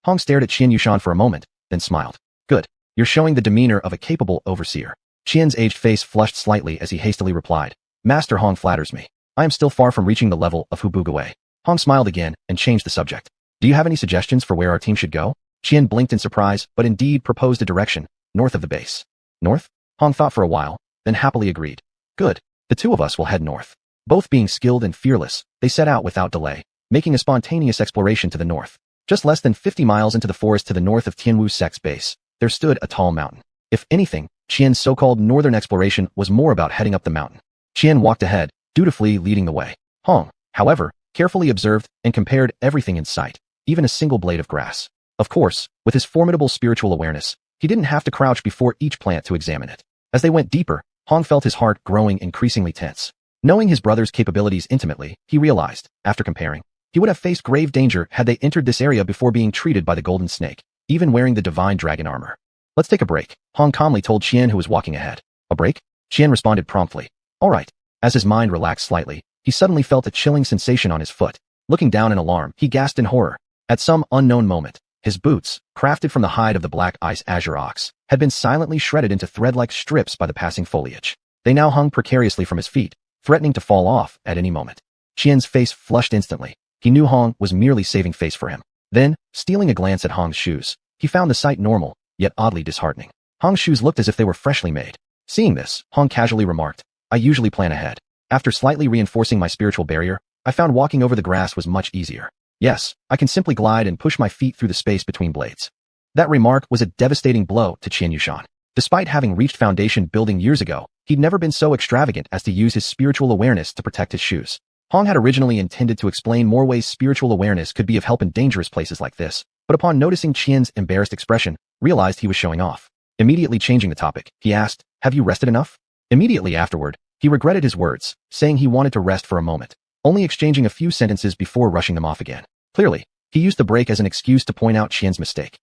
Hong stared at Xianxuan for a moment, then smiled. "Good. You're showing the demeanor of a capable overseer." Qian's aged face flushed slightly as he hastily replied, "Master Hong flatters me. I am still far from reaching the level of Hubugawei." Hong smiled again and changed the subject. "Do you have any suggestions for where our team should go?" Qian blinked in surprise, but indeed proposed a direction, north of the base. "North?" Hong thought for a while, then happily agreed. "Good. The 2 of us will head north." Both being skilled and fearless, they set out without delay, making a spontaneous exploration to the north. Just less than 50 miles into the forest to the north of Tianwu Sect's base, there stood a tall mountain. If anything, Qian's so-called northern exploration was more about heading up the mountain. Qian walked ahead, dutifully leading the way. Hong, however, carefully observed and compared everything in sight, even a single blade of grass. Of course, with his formidable spiritual awareness, he didn't have to crouch before each plant to examine it. As they went deeper, Hong felt his heart growing increasingly tense. Knowing his brother's capabilities intimately, he realized, after comparing, he would have faced grave danger had they entered this area before being treated by the golden snake, even wearing the divine dragon armor. Let's take a break, Hong calmly told Qian, who was walking ahead. A break? Qian responded promptly. All right. As his mind relaxed slightly, he suddenly felt a chilling sensation on his foot. Looking down in alarm, he gasped in horror. At some unknown moment, his boots, crafted from the hide of the black ice azure ox, had been silently shredded into thread-like strips by the passing foliage. They now hung precariously from his feet, threatening to fall off at any moment. Qian's face flushed instantly. He knew Hong was merely saving face for him. Then, stealing a glance at Hong's shoes, he found the sight normal, yet oddly disheartening. Hong's shoes looked as if they were freshly made. Seeing this, Hong casually remarked, I usually plan ahead. After slightly reinforcing my spiritual barrier, I found walking over the grass was much easier. Yes, I can simply glide and push my feet through the space between blades. That remark was a devastating blow to xiuxian. Despite having reached foundation building years ago, he'd never been so extravagant as to use his spiritual awareness to protect his shoes. Hong had originally intended to explain more ways spiritual awareness could be of help in dangerous places like this, but upon noticing Qian's embarrassed expression, realized he was showing off. Immediately changing the topic, he asked, have you rested enough? Immediately afterward, he regretted his words, saying he wanted to rest for a moment, only exchanging a few sentences before rushing them off again. Clearly, he used the break as an excuse to point out Qian's mistake.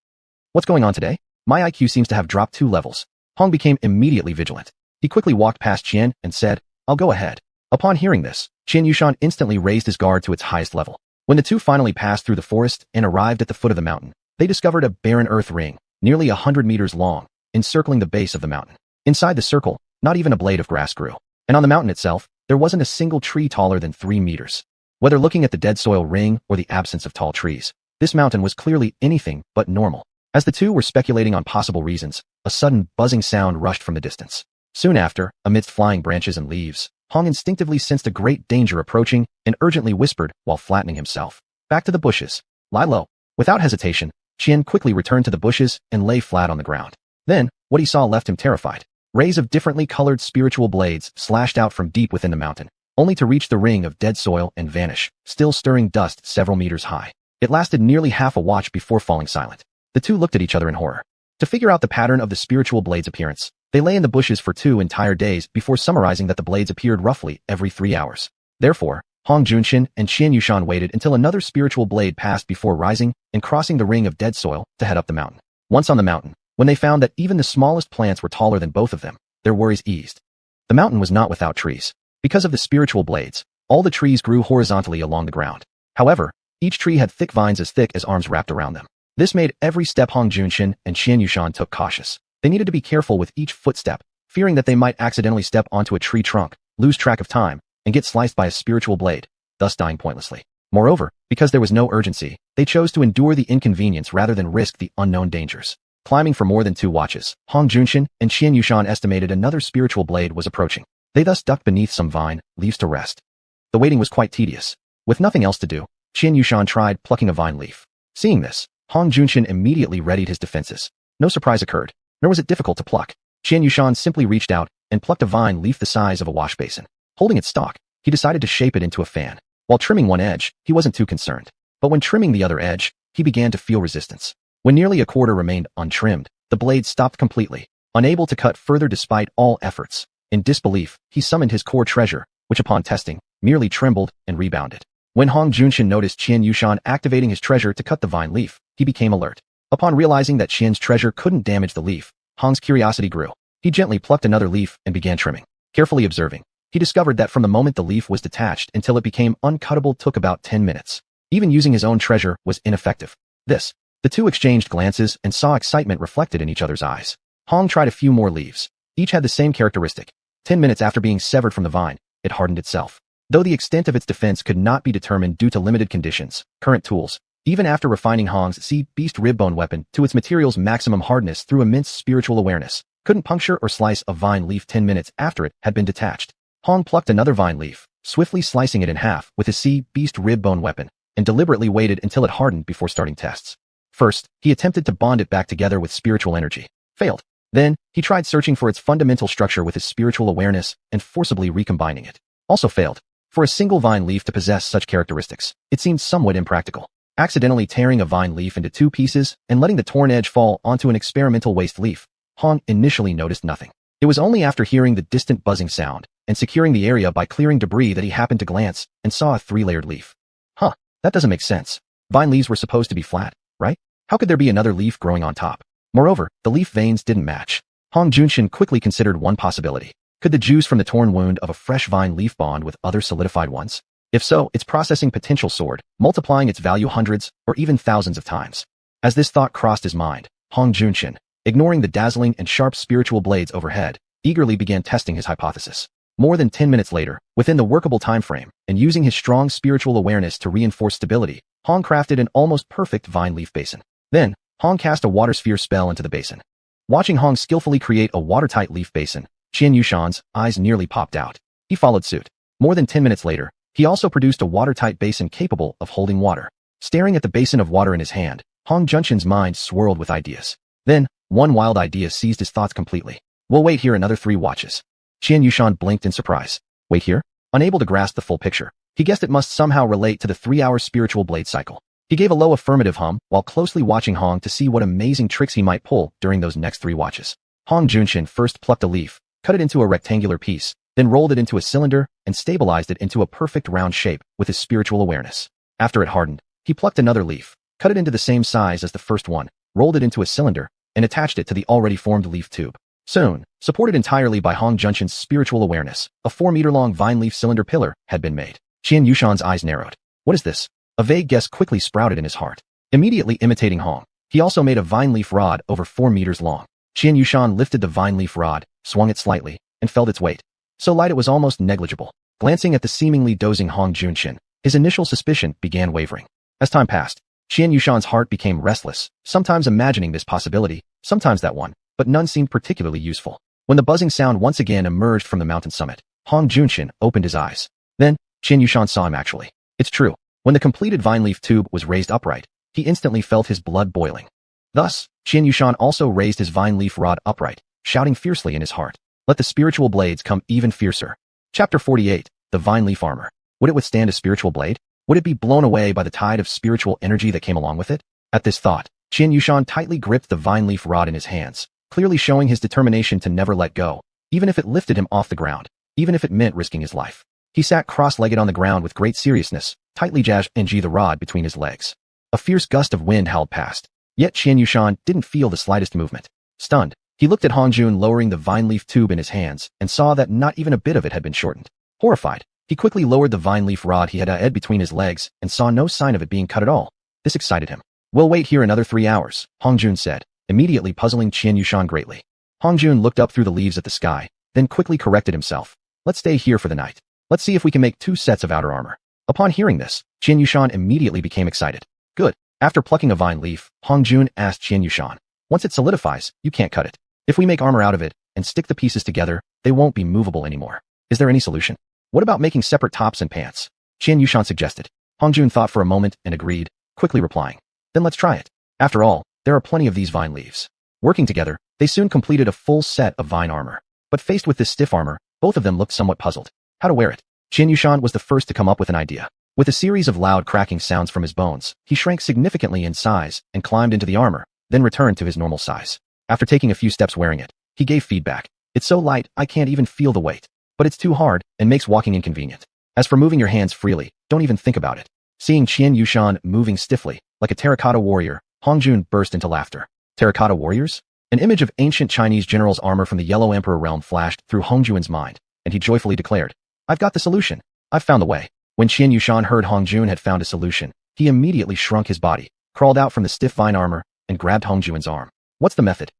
What's going on today? My IQ seems to have dropped 2 levels. Hong became immediately vigilant. He quickly walked past Qian and said, I'll go ahead. Upon hearing this, xiuxian instantly raised his guard to its highest level. When the two finally passed through the forest and arrived at the foot of the mountain, they discovered a barren earth ring, nearly 100 meters long, encircling the base of the mountain. Inside the circle, not even a blade of grass grew. And on the mountain itself, there wasn't a single tree taller than 3 meters. Whether looking at the dead soil ring or the absence of tall trees, this mountain was clearly anything but normal. As the two were speculating on possible reasons, a sudden buzzing sound rushed from the distance. Soon after, amidst flying branches and leaves, Hong instinctively sensed a great danger approaching and urgently whispered while flattening himself. Back to the bushes. Lie low. Without hesitation, Qian quickly returned to the bushes and lay flat on the ground. Then, what he saw left him terrified. Rays of differently colored spiritual blades slashed out from deep within the mountain, only to reach the ring of dead soil and vanish, still stirring dust several meters high. It lasted nearly half a watch before falling silent. The two looked at each other in horror. To figure out the pattern of the spiritual blade's appearance, they lay in the bushes for 2 entire days before summarizing that the blades appeared roughly every 3 hours. Therefore, Hong Junxin and xiuxian waited until another spiritual blade passed before rising and crossing the ring of dead soil to head up the mountain. Once on the mountain, when they found that even the smallest plants were taller than both of them, their worries eased. The mountain was not without trees. Because of the spiritual blades, all the trees grew horizontally along the ground. However, each tree had thick vines as thick as arms wrapped around them. This made every step Hong Junxin and xiuxian took cautious. They needed to be careful with each footstep, fearing that they might accidentally step onto a tree trunk, lose track of time, and get sliced by a spiritual blade, thus dying pointlessly. Moreover, because there was no urgency, they chose to endure the inconvenience rather than risk the unknown dangers. Climbing for more than 2 watches, Hong Junxin and xiuxian estimated another spiritual blade was approaching. They thus ducked beneath some vine leaves to rest. The waiting was quite tedious. With nothing else to do, xiuxian tried plucking a vine leaf. Seeing this, Hong Junxin immediately readied his defenses. No surprise occurred, nor was it difficult to pluck. xiuxian simply reached out and plucked a vine leaf the size of a wash basin. Holding its stalk, he decided to shape it into a fan. While trimming one edge, he wasn't too concerned. But when trimming the other edge, he began to feel resistance. When nearly a quarter remained untrimmed, the blade stopped completely, unable to cut further despite all efforts. In disbelief, he summoned his core treasure, which upon testing, merely trembled and rebounded. When Hong Junxin noticed xiuxian activating his treasure to cut the vine leaf, he became alert. Upon realizing that Qian's treasure couldn't damage the leaf, Hong's curiosity grew. He gently plucked another leaf and began trimming. Carefully observing, he discovered that from the moment the leaf was detached until it became uncuttable took about 10 minutes. Even using his own treasure was ineffective. The two exchanged glances and saw excitement reflected in each other's eyes. Hong tried a few more leaves. Each had the same characteristic. 10 minutes after being severed from the vine, it hardened itself. Though the extent of its defense could not be determined due to limited conditions, current tools, even after refining Hong's sea beast ribbone weapon to its material's maximum hardness through immense spiritual awareness, couldn't puncture or slice a vine leaf 10 minutes after it had been detached. Hong plucked another vine leaf, swiftly slicing it in half with his sea beast ribbone weapon, and deliberately waited until it hardened before starting tests. First, he attempted to bond it back together with spiritual energy. Failed. Then, he tried searching for its fundamental structure with his spiritual awareness and forcibly recombining it. Also failed. For a single vine leaf to possess such characteristics, it seemed somewhat impractical. Accidentally tearing a vine leaf into two pieces and letting the torn edge fall onto an experimental waste leaf, Hong initially noticed nothing. It was only after hearing the distant buzzing sound and securing the area by clearing debris that he happened to glance and saw a three-layered leaf. That doesn't make sense. Vine leaves were supposed to be flat, right? How could there be another leaf growing on top? Moreover, the leaf veins didn't match. Hong Junxian quickly considered one possibility. Could the juice from the torn wound of a fresh vine leaf bond with other solidified ones? If so, its processing potential soared, multiplying its value hundreds or even thousands of times. As this thought crossed his mind, Hong Junxian, ignoring the dazzling and sharp spiritual blades overhead, eagerly began testing his hypothesis. More than 10 minutes later, within the workable time frame, and using his strong spiritual awareness to reinforce stability, Hong crafted an almost perfect vine leaf basin. Then, Hong cast a water sphere spell into the basin. Watching Hong skillfully create a watertight leaf basin, Xianxuan's eyes nearly popped out. He followed suit. More than 10 minutes later, he also produced a watertight basin capable of holding water. Staring at the basin of water in his hand, Hong Junxian's mind swirled with ideas. Then, one wild idea seized his thoughts completely. We'll wait here another 3 watches. Xianxuan blinked in surprise. Wait here? Unable to grasp the full picture, he guessed it must somehow relate to the 3-hour spiritual blade cycle. He gave a low affirmative hum while closely watching Hong to see what amazing tricks he might pull during those next 3 watches. Hong Junxian first plucked a leaf, cut it into a rectangular piece, then rolled it into a cylinder and stabilized it into a perfect round shape with his spiritual awareness. After it hardened, he plucked another leaf, cut it into the same size as the first one, rolled it into a cylinder, and attached it to the already formed leaf tube. Soon, supported entirely by Hong Junxian's spiritual awareness, a 4-meter-long vine leaf cylinder pillar had been made. Xianxuan's eyes narrowed. What is this? A vague guess quickly sprouted in his heart. Immediately imitating Hong, he also made a vine leaf rod over 4 meters long. Xianxuan lifted the vine leaf rod, swung it slightly, and felt its weight. So light it was almost negligible. Glancing at the seemingly dozing Hong Junxian, his initial suspicion began wavering. As time passed, Xianxuan's heart became restless, sometimes imagining this possibility, sometimes that one, but none seemed particularly useful. When the buzzing sound once again emerged from the mountain summit, Hong Junxian opened his eyes. Then, Xianxuan saw him actually. It's true. When the completed vine leaf tube was raised upright, he instantly felt his blood boiling. Thus, Xianxuan also raised his vine leaf rod upright, shouting fiercely in his heart, "Let the spiritual blades come even fiercer." Chapter 48, The Vine Leaf Armor. Would it withstand a spiritual blade? Would it be blown away by the tide of spiritual energy that came along with it? At this thought, Xianxuan tightly gripped the vine leaf rod in his hands, clearly showing his determination to never let go, even if it lifted him off the ground, even if it meant risking his life. He sat cross-legged on the ground with great seriousness, tightly jabbed the rod between his legs. A fierce gust of wind howled past, yet Xianxuan didn't feel the slightest movement. Stunned, he looked at Hong Jun lowering the vine leaf tube in his hands and saw that not even a bit of it had been shortened. Horrified, he quickly lowered the vine leaf rod he had between his legs and saw no sign of it being cut at all. This excited him. We'll wait here another 3 hours, Hong Jun said, immediately puzzling Xianxuan greatly. Hong Jun looked up through the leaves at the sky, then quickly corrected himself. Let's stay here for the night. Let's see if we can make 2 sets of outer armor. Upon hearing this, Xianxuan immediately became excited. Good. After plucking a vine leaf, Hong Jun asked Xianxuan, once it solidifies, you can't cut it. If we make armor out of it and stick the pieces together, they won't be movable anymore. Is there any solution? What about making separate tops and pants? Xianxuan suggested. Hong Jun thought for a moment and agreed, quickly replying. Then let's try it. After all, there are plenty of these vine leaves. Working together, they soon completed a full set of vine armor. But faced with this stiff armor, both of them looked somewhat puzzled. How to wear it? Xianxuan was the first to come up with an idea. With a series of loud cracking sounds from his bones, he shrank significantly in size and climbed into the armor, then returned to his normal size. After taking a few steps wearing it, he gave feedback. It's so light, I can't even feel the weight. But it's too hard and makes walking inconvenient. As for moving your hands freely, don't even think about it. Seeing Xianxuan moving stiffly, like a terracotta warrior, Hong Jun burst into laughter. Terracotta warriors? An image of ancient Chinese general's armor from the Yellow Emperor realm flashed through Hong Jun's mind, and he joyfully declared, I've got the solution. I've found the way. When Xianxuan heard Hong Jun had found a solution, he immediately shrunk his body, crawled out from the stiff vine armor, and grabbed Hong Jun's arm. What's the method?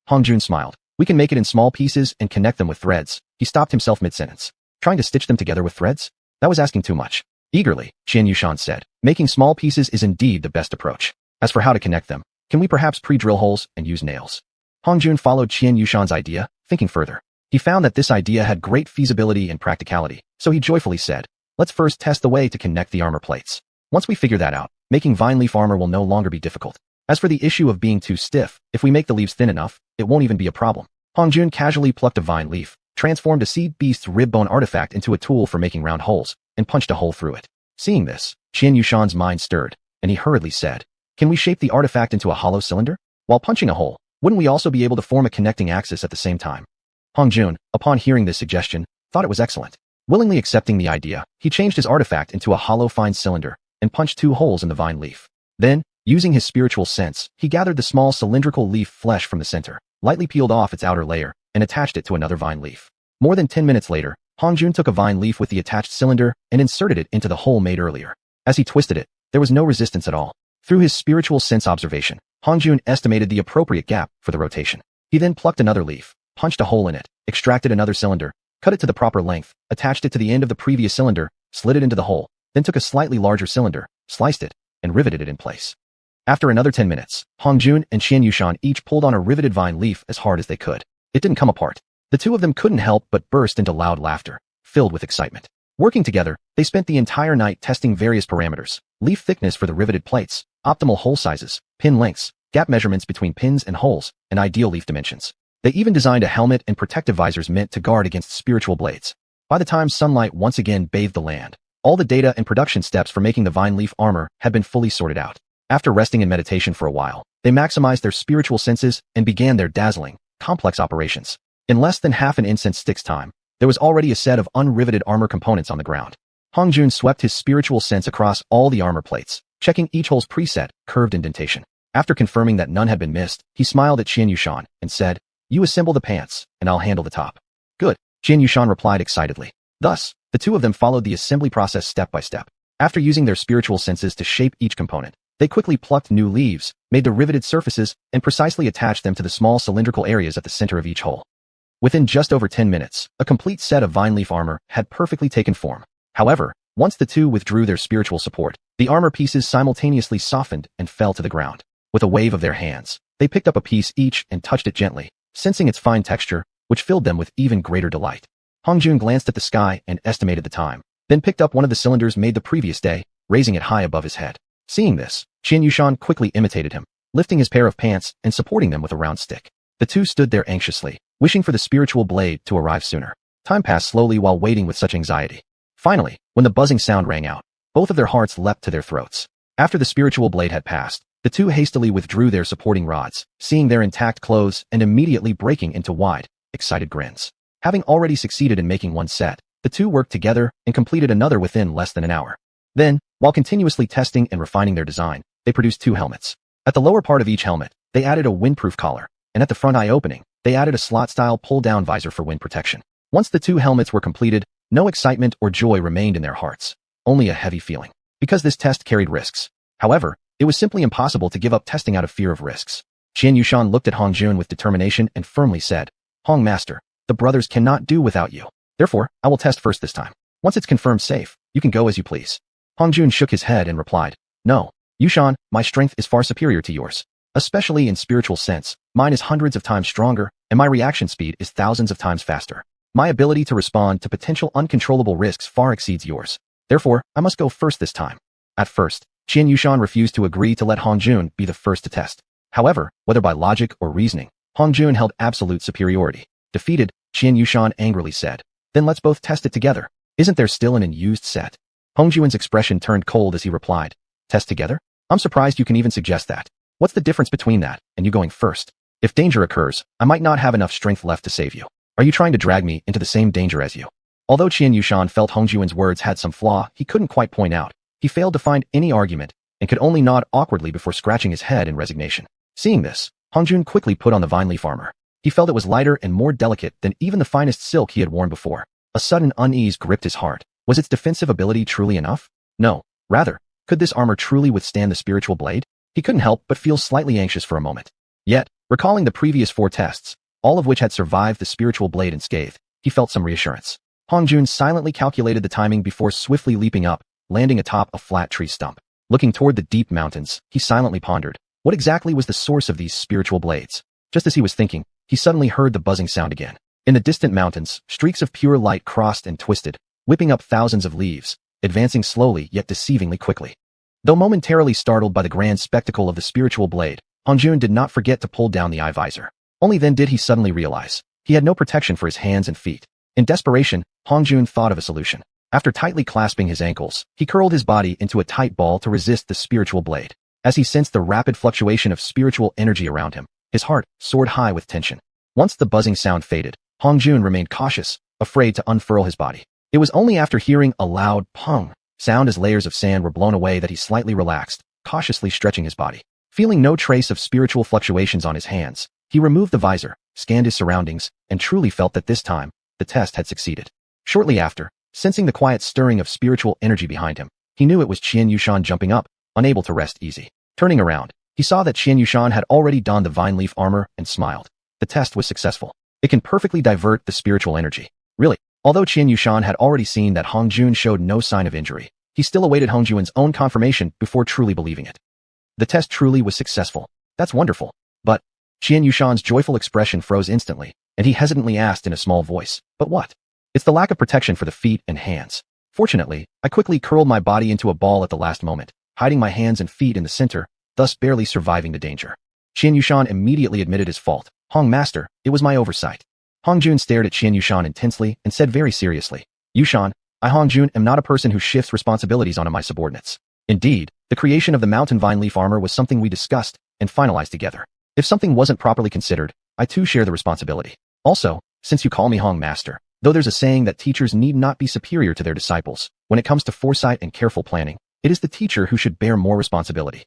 Hong Jun smiled. We can make it in small pieces and connect them with threads. He stopped himself mid-sentence. Trying to stitch them together with threads? That was asking too much. Eagerly, Xianxuan said, making small pieces is indeed the best approach. As for how to connect them, can we perhaps pre-drill holes and use nails? Hong Jun followed Xianxuan's idea, thinking further. He found that this idea had great feasibility and practicality, so he joyfully said, let's first test the way to connect the armor plates. Once we figure that out, making vine leaf armor will no longer be difficult. As for the issue of being too stiff, if we make the leaves thin enough, it won't even be a problem. Hongjun casually plucked a vine leaf, transformed a seed beast's rib bone artifact into a tool for making round holes, and punched a hole through it. Seeing this, Xianxuan's mind stirred, and he hurriedly said, "Can we shape the artifact into a hollow cylinder? While punching a hole, wouldn't we also be able to form a connecting axis at the same time?" Hongjun, upon hearing this suggestion, thought it was excellent. Willingly accepting the idea, he changed his artifact into a hollow fine cylinder and punched 2 holes in the vine leaf. Then, using his spiritual sense, he gathered the small cylindrical leaf flesh from the center, lightly peeled off its outer layer, and attached it to another vine leaf. More than 10 minutes later, Hongjun took a vine leaf with the attached cylinder and inserted it into the hole made earlier. As he twisted it, there was no resistance at all. Through his spiritual sense observation, Hongjun estimated the appropriate gap for the rotation. He then plucked another leaf, punched a hole in it, extracted another cylinder, cut it to the proper length, attached it to the end of the previous cylinder, slid it into the hole, then took a slightly larger cylinder, sliced it, and riveted it in place. After another 10 minutes, Hongjun and Xianxuan each pulled on a riveted vine leaf as hard as they could. It didn't come apart. The two of them couldn't help but burst into loud laughter, filled with excitement. Working together, they spent the entire night testing various parameters: leaf thickness for the riveted plates, optimal hole sizes, pin lengths, gap measurements between pins and holes, and ideal leaf dimensions. They even designed a helmet and protective visors meant to guard against spiritual blades. By the time sunlight once again bathed the land, all the data and production steps for making the vine leaf armor had been fully sorted out. After resting in meditation for a while, they maximized their spiritual senses and began their dazzling, complex operations. In less than half an incense stick's time, there was already a set of unriveted armor components on the ground. Hongjun swept his spiritual sense across all the armor plates, checking each hole's preset, curved indentation. After confirming that none had been missed, he smiled at Xianxuan and said, "You assemble the pants, and I'll handle the top." "Good," Xianxuan replied excitedly. Thus, the two of them followed the assembly process step by step. After using their spiritual senses to shape each component, they quickly plucked new leaves, made the riveted surfaces, and precisely attached them to the small cylindrical areas at the center of each hole. Within just over 10 minutes, a complete set of vine leaf armor had perfectly taken form. However, once the two withdrew their spiritual support, the armor pieces simultaneously softened and fell to the ground. With a wave of their hands, they picked up a piece each and touched it gently, sensing its fine texture, which filled them with even greater delight. Hongjun glanced at the sky and estimated the time, then picked up one of the cylinders made the previous day, raising it high above his head. Seeing this, Xianxuan quickly imitated him, lifting his pair of pants and supporting them with a round stick. The two stood there anxiously, wishing for the spiritual blade to arrive sooner. Time passed slowly while waiting with such anxiety. Finally, when the buzzing sound rang out, both of their hearts leapt to their throats. After the spiritual blade had passed, the two hastily withdrew their supporting rods, seeing their intact clothes and immediately breaking into wide, excited grins. Having already succeeded in making one set, the two worked together and completed another within less than an hour. Then, while continuously testing and refining their design, they produced 2 helmets. At the lower part of each helmet, they added a windproof collar, and at the front eye opening, they added a slot-style pull-down visor for wind protection. Once the 2 helmets were completed, no excitement or joy remained in their hearts, only a heavy feeling. Because this test carried risks. However, it was simply impossible to give up testing out of fear of risks. Xianxuan looked at Hongjun with determination and firmly said, "Hong Master, the brothers cannot do without you. Therefore, I will test first this time. Once it's confirmed safe, you can go as you please." Hongjun shook his head and replied, "No, Yushan, my strength is far superior to yours. Especially in spiritual sense, mine is hundreds of times stronger, and my reaction speed is thousands of times faster. My ability to respond to potential uncontrollable risks far exceeds yours. Therefore, I must go first this time." At first, Xianxuan refused to agree to let Hongjun be the first to test. However, whether by logic or reasoning, Hongjun held absolute superiority. Defeated, Xianxuan angrily said, "Then let's both test it together. Isn't there still an unused set?" Hongjun's expression turned cold as he replied, "Test together? I'm surprised you can even suggest that. What's the difference between that and you going first? If danger occurs, I might not have enough strength left to save you. Are you trying to drag me into the same danger as you?" Although Xianxuan felt Hongjun's words had some flaw he couldn't quite point out, he failed to find any argument and could only nod awkwardly before scratching his head in resignation. Seeing this, Hongjun quickly put on the vine leaf armor. He felt it was lighter and more delicate than even the finest silk he had worn before. A sudden unease gripped his heart. Was its defensive ability truly enough? No. Rather, could this armor truly withstand the spiritual blade? He couldn't help but feel slightly anxious for a moment. Yet, recalling the previous 4 tests, all of which had survived the spiritual blade unscathed, he felt some reassurance. Hongjun silently calculated the timing before swiftly leaping up, landing atop a flat tree stump. Looking toward the deep mountains, he silently pondered, what exactly was the source of these spiritual blades? Just as he was thinking, he suddenly heard the buzzing sound again. In the distant mountains, streaks of pure light crossed and twisted, whipping up thousands of leaves, advancing slowly yet deceivingly quickly. Though momentarily startled by the grand spectacle of the spiritual blade, Hongjun did not forget to pull down the eye visor. Only then did he suddenly realize he had no protection for his hands and feet. In desperation, Hongjun thought of a solution. After tightly clasping his ankles, he curled his body into a tight ball to resist the spiritual blade. As he sensed the rapid fluctuation of spiritual energy around him, his heart soared high with tension. Once the buzzing sound faded, Hongjun remained cautious, afraid to unfurl his body. It was only after hearing a loud pung sound as layers of sand were blown away that he slightly relaxed, cautiously stretching his body. Feeling no trace of spiritual fluctuations on his hands, he removed the visor, scanned his surroundings, and truly felt that this time, the test had succeeded. Shortly after, sensing the quiet stirring of spiritual energy behind him, he knew it was xiuxian jumping up, unable to rest easy. Turning around, he saw that xiuxian had already donned the vine leaf armor and smiled. The test was successful. It can perfectly divert the spiritual energy. Really, although xiuxian had already seen that Hongjun showed no sign of injury, he still awaited Hongjun's own confirmation before truly believing it. The test truly was successful. That's wonderful. But xiuxian's joyful expression froze instantly, and he hesitantly asked in a small voice, "But what?" "It's the lack of protection for the feet and hands. Fortunately, I quickly curled my body into a ball at the last moment, hiding my hands and feet in the center, thus barely surviving the danger." Xiuxian immediately admitted his fault. "Hong Master, it was my oversight." Hongjun stared at Xiuxian intensely and said very seriously, "Yushan, I Hongjun am not a person who shifts responsibilities onto my subordinates. Indeed, the creation of the mountain vine leaf armor was something we discussed and finalized together. If something wasn't properly considered, I too share the responsibility. Also, since you call me Hong Master, though there's a saying that teachers need not be superior to their disciples, when it comes to foresight and careful planning, it is the teacher who should bear more responsibility."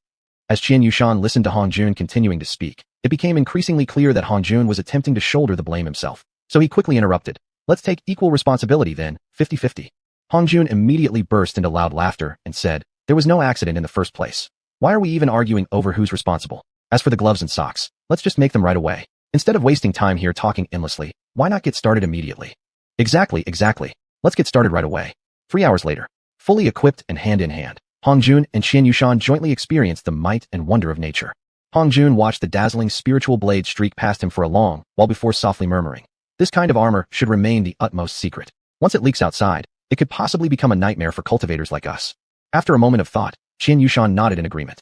As Xiuxian listened to Hongjun continuing to speak, it became increasingly clear that Hongjun was attempting to shoulder the blame himself. So he quickly interrupted. "Let's take equal responsibility then, 50-50. Hongjun immediately burst into loud laughter and said, "There was no accident in the first place. Why are we even arguing over who's responsible? As for the gloves and socks, let's just make them right away. Instead of wasting time here talking endlessly, why not get started immediately?" Exactly. Let's get started right away." 3 hours later, fully equipped and hand in hand, Hongjun and Xiuxian jointly experienced the might and wonder of nature. Hongjun watched the dazzling spiritual blade streak past him for a long while before softly murmuring, "This kind of armor should remain the utmost secret. Once it leaks outside, it could possibly become a nightmare for cultivators like us." After a moment of thought, Xiuxian nodded in agreement.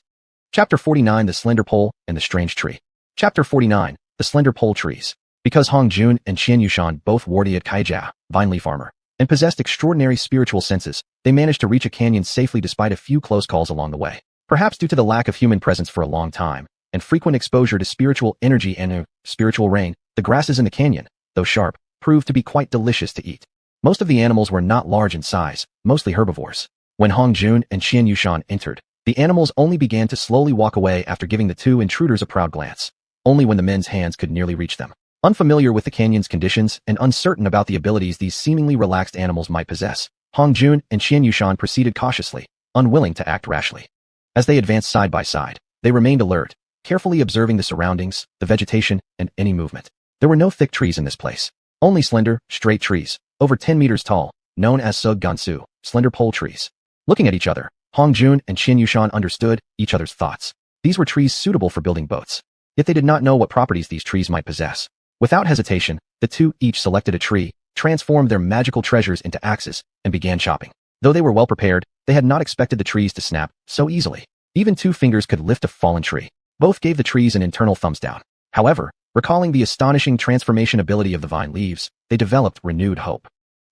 Chapter 49: The Slender Pole and the Strange Tree. Chapter 49: The Slender Pole Trees. Because Hongjun and Xiuxian both wore the kaijia, vine leaf armor, and possessed extraordinary spiritual senses, they managed to reach a canyon safely despite a few close calls along the way. Perhaps due to the lack of human presence for a long time, and frequent exposure to spiritual energy and spiritual rain, the grasses in the canyon, though sharp, proved to be quite delicious to eat. Most of the animals were not large in size, mostly herbivores. When Hongjun and Xiuxian entered, the animals only began to slowly walk away after giving the two intruders a proud glance. Only when the men's hands could nearly reach them. Unfamiliar with the canyon's conditions and uncertain about the abilities these seemingly relaxed animals might possess, Hongjun and Xiuxian proceeded cautiously, unwilling to act rashly. As they advanced side by side, they remained alert, carefully observing the surroundings, the vegetation, and any movement. There were no thick trees in this place. Only slender, straight trees, over 10 meters tall, known as suggansu, slender pole trees. Looking at each other, Hongjun and Xiuxian understood each other's thoughts. These were trees suitable for building boats. Yet they did not know what properties these trees might possess. Without hesitation, the two each selected a tree, transformed their magical treasures into axes, and began chopping. Though they were well prepared, they had not expected the trees to snap so easily. Even 2 fingers could lift a fallen tree. Both gave the trees an internal thumbs down. However, recalling the astonishing transformation ability of the vine leaves, they developed renewed hope.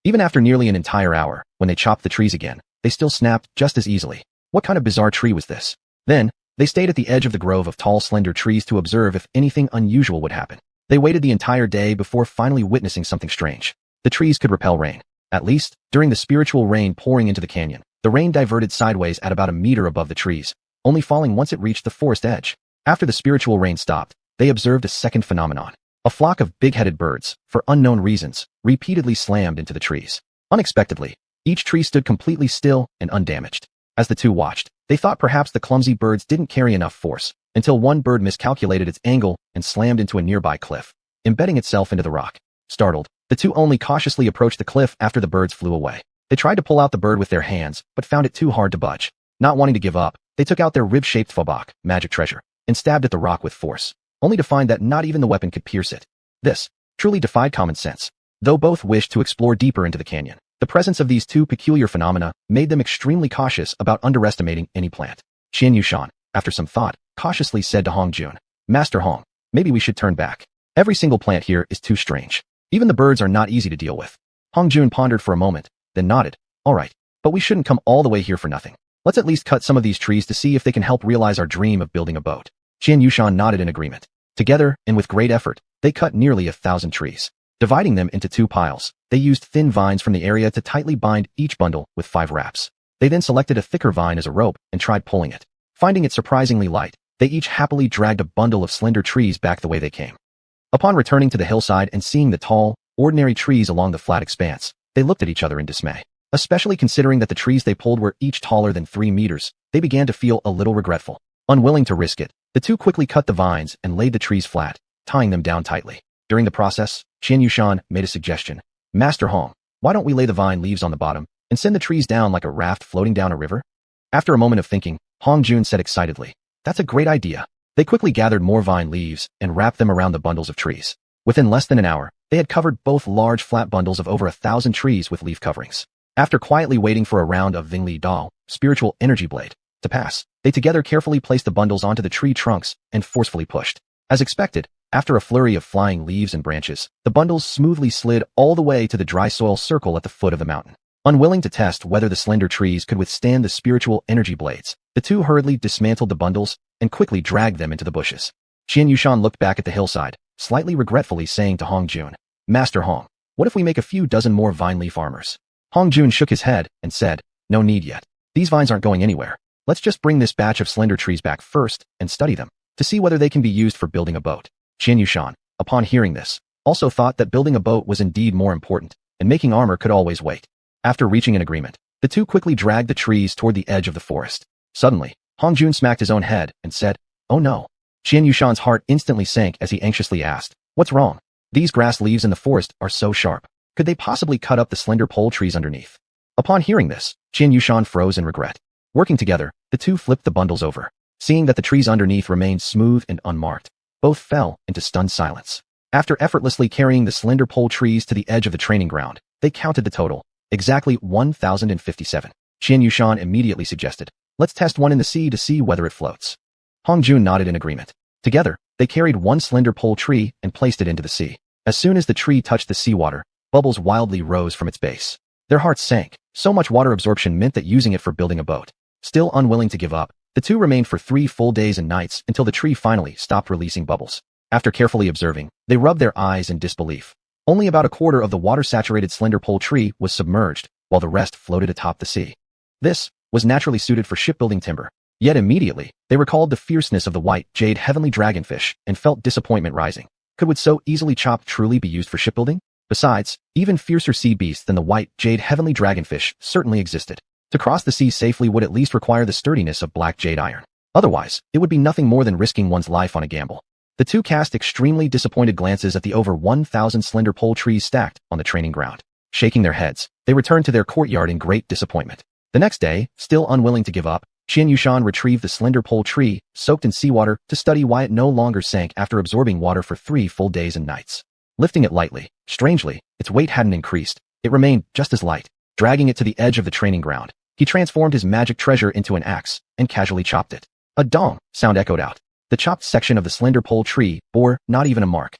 Even after nearly an entire hour, when they chopped the trees again, they still snapped just as easily. What kind of bizarre tree was this? Then, they stayed at the edge of the grove of tall, slender trees to observe if anything unusual would happen. They waited the entire day before finally witnessing something strange. The trees could repel rain. At least, during the spiritual rain pouring into the canyon, the rain diverted sideways at about a meter above the trees, only falling once it reached the forest edge. After the spiritual rain stopped, they observed a second phenomenon. A flock of big-headed birds, for unknown reasons, repeatedly slammed into the trees. Unexpectedly, each tree stood completely still and undamaged. As the two watched, they thought perhaps the clumsy birds didn't carry enough force, until one bird miscalculated its angle and slammed into a nearby cliff, embedding itself into the rock. Startled, the two only cautiously approached the cliff after the birds flew away. They tried to pull out the bird with their hands, but found it too hard to budge. Not wanting to give up, they took out their rib-shaped fobak, magic treasure, and stabbed at the rock with force, only to find that not even the weapon could pierce it. This truly defied common sense. Though both wished to explore deeper into the canyon, the presence of these two peculiar phenomena made them extremely cautious about underestimating any plant. Xianxia, after some thought, cautiously said to Hong Jun, Master Hong, maybe we should turn back. Every single plant here is too strange. Even the birds are not easy to deal with. Hong Jun pondered for a moment, then nodded. All right, but we shouldn't come all the way here for nothing. Let's at least cut some of these trees to see if they can help realize our dream of building a boat. Xianxia nodded in agreement. Together, and with great effort, they cut nearly 1,000 trees. Dividing them into 2 piles, they used thin vines from the area to tightly bind each bundle with 5 wraps. They then selected a thicker vine as a rope and tried pulling it. Finding it surprisingly light, they each happily dragged a bundle of slender trees back the way they came. Upon returning to the hillside and seeing the tall, ordinary trees along the flat expanse, they looked at each other in dismay. Especially considering that the trees they pulled were each taller than 3 meters, they began to feel a little regretful. Unwilling to risk it, the 2 quickly cut the vines and laid the trees flat, tying them down tightly. During the process, Xianxia made a suggestion. Master Hong, why don't we lay the vine leaves on the bottom and send the trees down like a raft floating down a river? After a moment of thinking, Hong Jun said excitedly, that's a great idea. They quickly gathered more vine leaves and wrapped them around the bundles of trees. Within less than an hour, they had covered both large flat bundles of over 1,000 trees with leaf coverings. After quietly waiting for a round of Vingli Dao, spiritual energy blade, to pass, they together carefully placed the bundles onto the tree trunks and forcefully pushed. As expected, after a flurry of flying leaves and branches, the bundles smoothly slid all the way to the dry soil circle at the foot of the mountain. Unwilling to test whether the slender trees could withstand the spiritual energy blades, the 2 hurriedly dismantled the bundles and quickly dragged them into the bushes. Xianxia looked back at the hillside, slightly regretfully saying to Hong Jun, Master Hong, what if we make a few dozen more vine leaf armors? Hong Jun shook his head and said, no need yet. These vines aren't going anywhere. Let's just bring this batch of slender trees back first and study them, to see whether they can be used for building a boat. Xianxia, upon hearing this, also thought that building a boat was indeed more important, and making armor could always wait. After reaching an agreement, the 2 quickly dragged the trees toward the edge of the forest. Suddenly, Hong Jun smacked his own head and said, oh no. Xianxia's heart instantly sank as he anxiously asked, what's wrong? These grass leaves in the forest are so sharp. Could they possibly cut up the slender pole trees underneath? Upon hearing this, Xianxia froze in regret. Working together, the 2 flipped the bundles over. Seeing that the trees underneath remained smooth and unmarked, both fell into stunned silence. After effortlessly carrying the slender pole trees to the edge of the training ground, they counted the total, exactly 1,057. Xianxia immediately suggested, let's test one in the sea to see whether it floats. Hong Jun nodded in agreement. Together, they carried 1 slender pole tree and placed it into the sea. As soon as the tree touched the seawater, bubbles wildly rose from its base. Their hearts sank. So much water absorption meant that using it for building a boat. Still unwilling to give up, the 2 remained for 3 full days and nights until the tree finally stopped releasing bubbles. After carefully observing, they rubbed their eyes in disbelief. Only about a quarter of the water-saturated slender pole tree was submerged, while the rest floated atop the sea. This was naturally suited for shipbuilding timber. Yet immediately, they recalled the fierceness of the white jade heavenly dragonfish and felt disappointment rising. Could wood so easily chopped truly be used for shipbuilding? Besides, even fiercer sea beasts than the white jade heavenly dragonfish certainly existed. To cross the sea safely would at least require the sturdiness of black jade iron. Otherwise, it would be nothing more than risking one's life on a gamble. The 2 cast extremely disappointed glances at the over 1,000 slender pole trees stacked on the training ground. Shaking their heads, they returned to their courtyard in great disappointment. The next day, still unwilling to give up, Xianxia retrieved the slender pole tree, soaked in seawater, to study why it no longer sank after absorbing water for 3 full days and nights. Lifting it lightly, strangely, its weight hadn't increased. It remained just as light. Dragging it to the edge of the training ground, he transformed his magic treasure into an axe and casually chopped it. A dong sound echoed out. The chopped section of the slender pole tree bore not even a mark.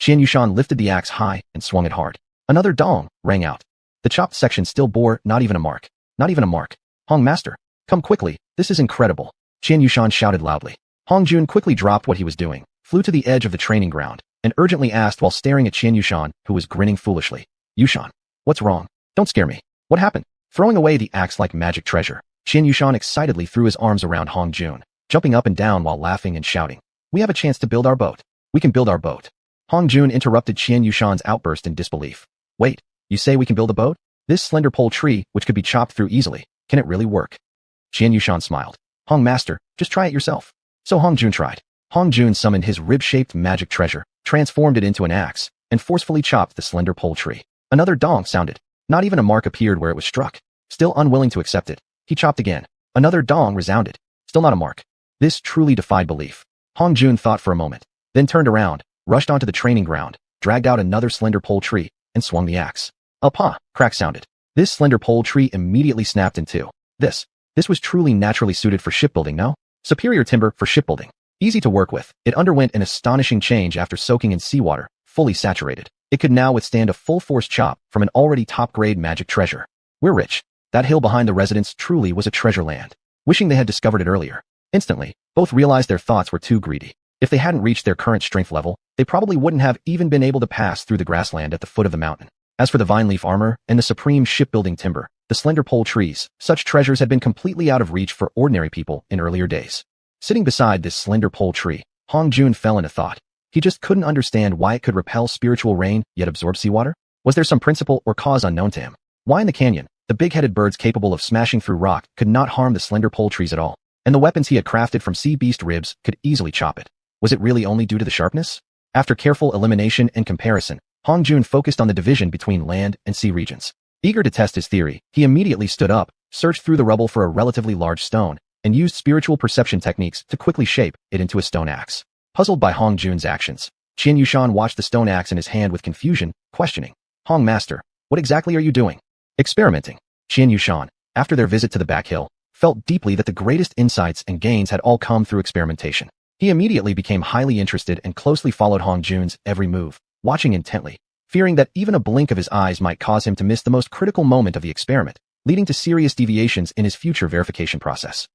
Xianxia lifted the axe high and swung it hard. Another dong rang out. The chopped section still bore not even a mark. Not even a mark. Hong Master, come quickly, this is incredible. Xianxia shouted loudly. Hong Jun quickly dropped what he was doing, flew to the edge of the training ground, and urgently asked while staring at Xianxia, who was grinning foolishly. Yuxian, what's wrong? Don't scare me. What happened? Throwing away the axe like magic treasure, Xianxia excitedly threw his arms around Hong Jun, jumping up and down while laughing and shouting. We have a chance to build our boat. We can build our boat. Hong Jun interrupted Xianxia's outburst in disbelief. Wait, you say we can build a boat? This slender pole tree, which could be chopped through easily, can it really work? Xianxia smiled. Hong Master, just try it yourself. So Hong Jun tried. Hong Jun summoned his rib-shaped magic treasure, transformed it into an axe, and forcefully chopped the slender pole tree. Another dong sounded. Not even a mark appeared where it was struck. Still unwilling to accept it, he chopped again. Another dong resounded. Still not a mark. This truly defied belief. Hong Jun thought for a moment, then turned around, rushed onto the training ground, dragged out another slender pole tree, and swung the axe. A crack sounded. This slender pole tree immediately snapped in two. This This was truly naturally suited for shipbuilding, no? Superior timber for shipbuilding. Easy to work with, it underwent an astonishing change after soaking in seawater, fully saturated. It could now withstand a full-force chop from an already top-grade magic treasure. We're rich. That hill behind the residence truly was a treasure land. Wishing they had discovered it earlier. Instantly, both realized their thoughts were too greedy. If they hadn't reached their current strength level, they probably wouldn't have even been able to pass through the grassland at the foot of the mountain. As for the vine leaf armor and the supreme shipbuilding timber, the slender pole trees, such treasures had been completely out of reach for ordinary people in earlier days. Sitting beside this slender pole tree, Hong Jun fell into thought. He just couldn't understand why it could repel spiritual rain yet absorb seawater. Was there some principle or cause unknown to him? Why in the canyon, the big-headed birds capable of smashing through rock could not harm the slender pole trees at all, and the weapons he had crafted from sea beast ribs could easily chop it? Was it really only due to the sharpness? After careful elimination and comparison, Hong Jun focused on the division between land and sea regions. Eager to test his theory, he immediately stood up, searched through the rubble for a relatively large stone, and used spiritual perception techniques to quickly shape it into a stone axe. Puzzled by Hong Jun's actions, Xiuxian watched the stone axe in his hand with confusion, questioning, "Hong Master, what exactly are you doing?" "Experimenting." Xiuxian, after their visit to the back hill, felt deeply that the greatest insights and gains had all come through experimentation. He immediately became highly interested and closely followed Hong Jun's every move, watching intently, fearing that even a blink of his eyes might cause him to miss the most critical moment of the experiment, leading to serious deviations in his future verification process.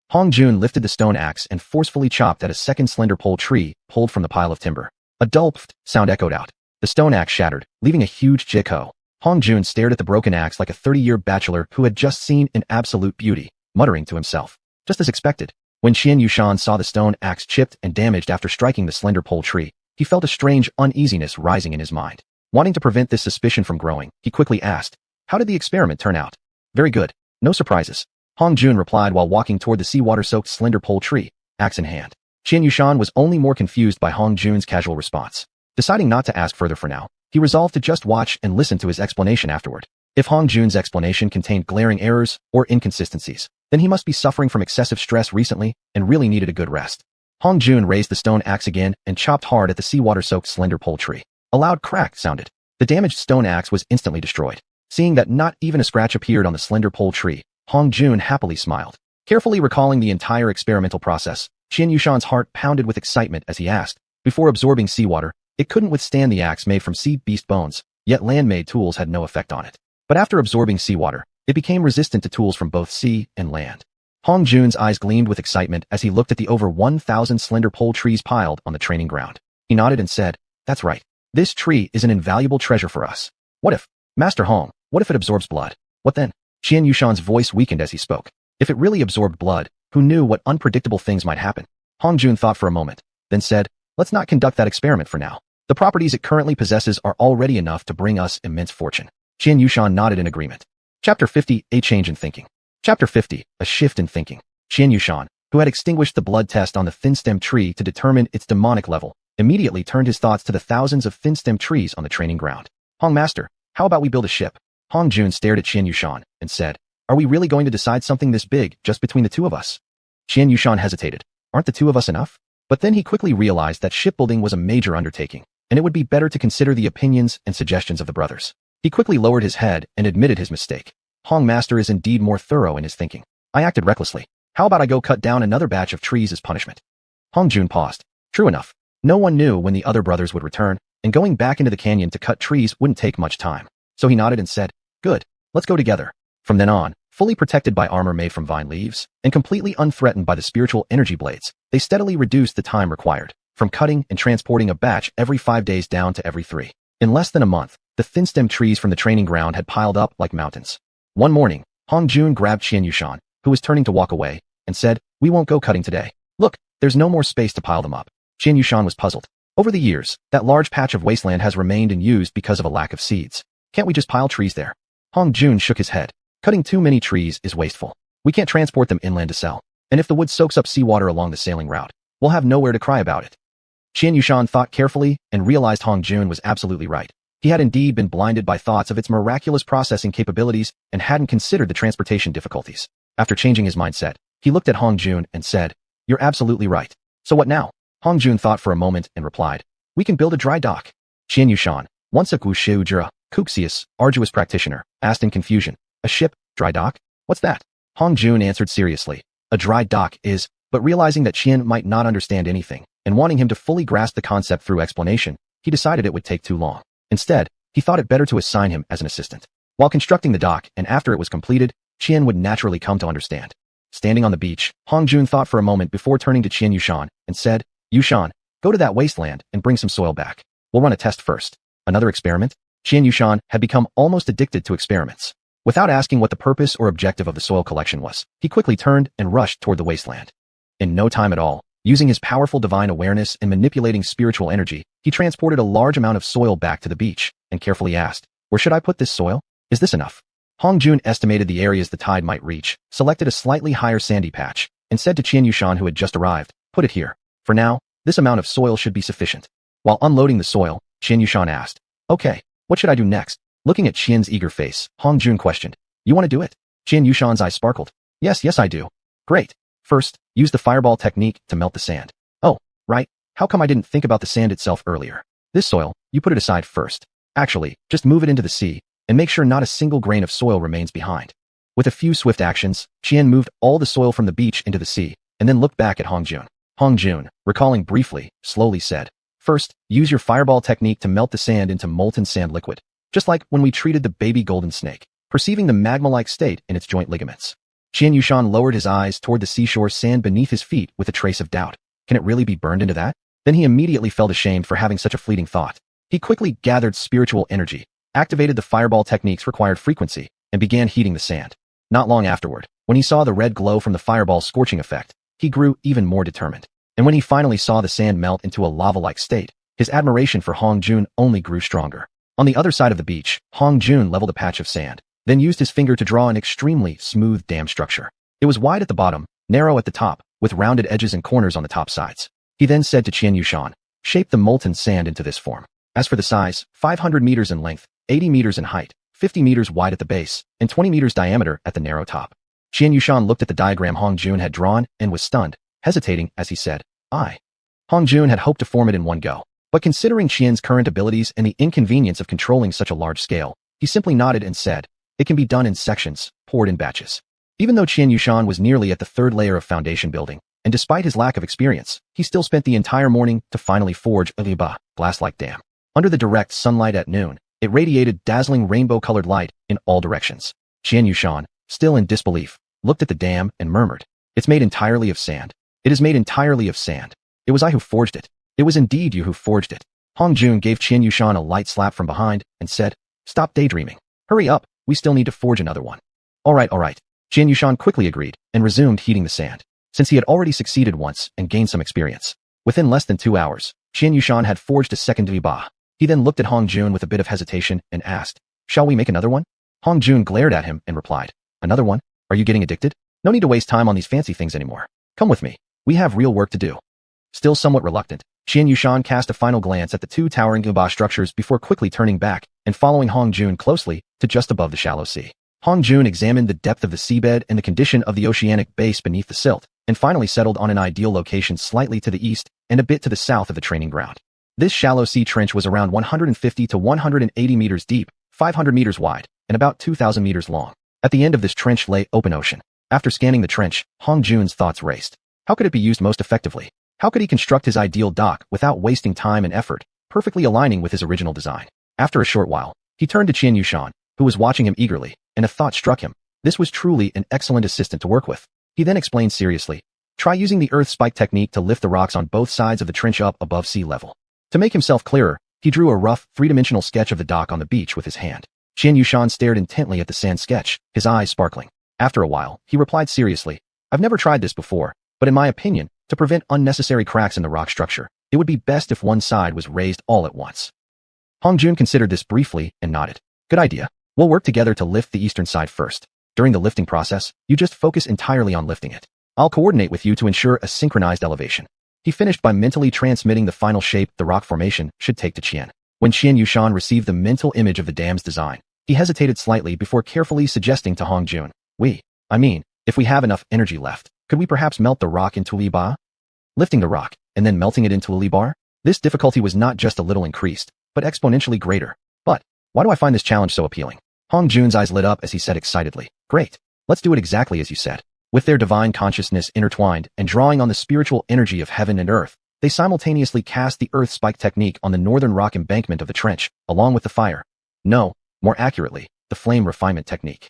Hong Jun lifted the stone axe and forcefully chopped at a second slender pole tree pulled from the pile of timber. A dull pft sound echoed out. The stone axe shattered, leaving a huge jigho. Hong Jun stared at the broken axe like a 30-year bachelor who had just seen an absolute beauty, muttering to himself. Just as expected, when Xiuxian saw the stone axe chipped and damaged after striking the slender pole tree, he felt a strange uneasiness rising in his mind. Wanting to prevent this suspicion from growing, he quickly asked, "How did the experiment turn out?" "Very good. No surprises," Hong Jun replied while walking toward the seawater-soaked slender pole tree, axe in hand. Xiuxian was only more confused by Hong Jun's casual response. Deciding not to ask further for now, he resolved to just watch and listen to his explanation afterward. If Hong Jun's explanation contained glaring errors or inconsistencies, then he must be suffering from excessive stress recently and really needed a good rest. Hong Jun raised the stone axe again and chopped hard at the seawater-soaked slender pole tree. A loud crack sounded. The damaged stone axe was instantly destroyed. Seeing that not even a scratch appeared on the slender pole tree, Hong Jun happily smiled. Carefully recalling the entire experimental process, Xiuxian's heart pounded with excitement as he asked, before absorbing seawater, it couldn't withstand the axe made from sea beast bones, yet land-made tools had no effect on it. But after absorbing seawater, it became resistant to tools from both sea and land. Hong Jun's eyes gleamed with excitement as he looked at the over 1,000 slender pole trees piled on the training ground. He nodded and said, "That's right. This tree is an invaluable treasure for us. What if, Master Hong, what if it absorbs blood? What then?" Xiuxian's voice weakened as he spoke. If it really absorbed blood, who knew what unpredictable things might happen? Hong Jun thought for a moment, then said, "Let's not conduct that experiment for now. The properties it currently possesses are already enough to bring us immense fortune." Xiuxian nodded in agreement. Chapter 50, A Change in Thinking. Chapter 50, A Shift in Thinking. Xiuxian, who had extinguished the blood test on the thin-stem tree to determine its demonic level, immediately turned his thoughts to the thousands of thin-stem trees on the training ground. "Hong Master, how about we build a ship?" Hong Jun stared at Xiuxian and said, "Are we really going to decide something this big just between the two of us?" Xiuxian hesitated. "Aren't the two of us enough?" But then he quickly realized that shipbuilding was a major undertaking, and it would be better to consider the opinions and suggestions of the brothers. He quickly lowered his head and admitted his mistake. Hong Master is indeed more thorough in his thinking. I acted recklessly. How about I go cut down another batch of trees as punishment? Hong Jun paused. True enough. No one knew when the other brothers would return, and going back into the canyon to cut trees wouldn't take much time. So he nodded and said, "Good, let's go together." From then on, fully protected by armor made from vine leaves, and completely unthreatened by the spiritual energy blades, they steadily reduced the time required, from cutting and transporting a batch every 5 days down to every 3. In less than a month, the thin-stem trees from the training ground had piled up like mountains. One morning, Hong Jun grabbed Xiuxian, who was turning to walk away, and said, "We won't go cutting today. Look, there's no more space to pile them up." Xiuxian was puzzled. Over the years, that large patch of wasteland has remained unused because of a lack of seeds. Can't we just pile trees there? Hong Jun shook his head. Cutting too many trees is wasteful. We can't transport them inland to sell. And if the wood soaks up seawater along the sailing route, we'll have nowhere to cry about it. Xiuxian thought carefully and realized Hong Jun was absolutely right. He had indeed been blinded by thoughts of its miraculous processing capabilities and hadn't considered the transportation difficulties. After changing his mindset, he looked at Hong Jun and said, "You're absolutely right. So what now?" Hong Jun thought for a moment and replied, "We can build a dry dock." Xiuxian, once a xiuxian, arduous practitioner, asked in confusion, "A ship, dry dock? What's that?" Hong Jun answered seriously. A dry dock is, but realizing that Qian might not understand anything, and wanting him to fully grasp the concept through explanation, he decided it would take too long. Instead, he thought it better to assign him as an assistant. While constructing the dock, and after it was completed, Qian would naturally come to understand. Standing on the beach, Hong Jun thought for a moment before turning to xiuxian and said, "Yushan, go to that wasteland and bring some soil back. We'll run a test first." Another experiment? Xiuxian had become almost addicted to experiments. Without asking what the purpose or objective of the soil collection was, he quickly turned and rushed toward the wasteland. In no time at all, using his powerful divine awareness and manipulating spiritual energy, he transported a large amount of soil back to the beach and carefully asked, "Where should I put this soil? Is this enough?" Hong Jun estimated the areas the tide might reach, selected a slightly higher sandy patch, and said to xiuxian who had just arrived, "Put it here. For now, this amount of soil should be sufficient." While unloading the soil, xiuxian asked, "Okay, what should I do next?" Looking at Qian's eager face, Hong Jun questioned, "You want to do it?" Xiuxian's eyes sparkled. Yes, I do." "Great. First, use the fireball technique to melt the sand." "Oh, right. How come I didn't think about the sand itself earlier?" "This soil, you put it aside first. Actually, just move it into the sea, and make sure not a single grain of soil remains behind." With a few swift actions, Qian moved all the soil from the beach into the sea, and then looked back at Hong Jun. Hong Jun, recalling briefly, slowly said, "First, use your fireball technique to melt the sand into molten sand liquid, just like when we treated the baby golden snake, perceiving the magma-like state in its joint ligaments." Xiuxian lowered his eyes toward the seashore sand beneath his feet with a trace of doubt. Can it really be burned into that? Then he immediately felt ashamed for having such a fleeting thought. He quickly gathered spiritual energy, activated the fireball technique's required frequency, and began heating the sand. Not long afterward, when he saw the red glow from the fireball's scorching effect, he grew even more determined. And when he finally saw the sand melt into a lava-like state, his admiration for Hong Jun only grew stronger. On the other side of the beach, Hong Jun leveled a patch of sand, then used his finger to draw an extremely smooth dam structure. It was wide at the bottom, narrow at the top, with rounded edges and corners on the top sides. He then said to xiuxian, "Shape the molten sand into this form. As for the size, 500 meters in length, 80 meters in height, 50 meters wide at the base, and 20 meters diameter at the narrow top." Xiuxian looked at the diagram Hong Jun had drawn and was stunned, hesitating as he said, "I." Hong Jun had hoped to form it in one go, but considering Qian's current abilities and the inconvenience of controlling such a large scale, he simply nodded and said, "It can be done in sections, poured in batches." Even though Xiuxian was nearly at the third layer of foundation building, and despite his lack of experience, he still spent the entire morning to finally forge a glass-like dam. Under the direct sunlight at noon, it radiated dazzling rainbow-colored light in all directions. Xiuxian, still in disbelief, looked at the dam and murmured, "It's made entirely of sand. It is made entirely of sand. It was I who forged it. It was indeed you who forged it." Hong Jun gave Xiuxian a light slap from behind and said, "Stop daydreaming. Hurry up, we still need to forge another one." All right. Xiuxian quickly agreed and resumed heating the sand, since he had already succeeded once and gained some experience. Within less than 2 hours, Xiuxian had forged a second ba. He then looked at Hong Jun with a bit of hesitation and asked, "Shall we make another one?" Hong Jun glared at him and replied, "Another one? Are you getting addicted? No need to waste time on these fancy things anymore. Come with me. We have real work to do." Still somewhat reluctant, Xiuxian cast a final glance at the two towering ba structures before quickly turning back and following Hong Jun closely to just above the shallow sea. Hong Jun examined the depth of the seabed and the condition of the oceanic base beneath the silt, and finally settled on an ideal location slightly to the east and a bit to the south of the training ground. This shallow sea trench was around 150 to 180 meters deep, 500 meters wide, and about 2,000 meters long. At the end of this trench lay open ocean. After scanning the trench, Hong Jun's thoughts raced. How could it be used most effectively? How could he construct his ideal dock without wasting time and effort, perfectly aligning with his original design? After a short while, he turned to Xiuxian, who was watching him eagerly, and a thought struck him. This was truly an excellent assistant to work with. He then explained seriously, "Try using the earth spike technique to lift the rocks on both sides of the trench up above sea level." To make himself clearer, he drew a rough, three-dimensional sketch of the dock on the beach with his hand. Xiuxian stared intently at the sand sketch, his eyes sparkling. After a while, he replied seriously, "I've never tried this before, but in my opinion, to prevent unnecessary cracks in the rock structure, it would be best if one side was raised all at once." Hong Jun considered this briefly and nodded. "Good idea. We'll work together to lift the eastern side first. During the lifting process, you just focus entirely on lifting it. I'll coordinate with you to ensure a synchronized elevation." He finished by mentally transmitting the final shape the rock formation should take to Qian. When Xiuxian received the mental image of the dam's design, he hesitated slightly before carefully suggesting to Hong Jun, if we have enough energy left, could we perhaps melt the rock into a bar?" Lifting the rock, and then melting it into a bar? This difficulty was not just a little increased, but exponentially greater. But, why do I find this challenge so appealing? Hong Jun's eyes lit up as he said excitedly, "Great. Let's do it exactly as you said. With their divine consciousness intertwined and drawing on the spiritual energy of heaven and earth, they simultaneously cast the earth spike technique on the northern rock embankment of the trench, along with the fire. No, more accurately, the flame refinement technique.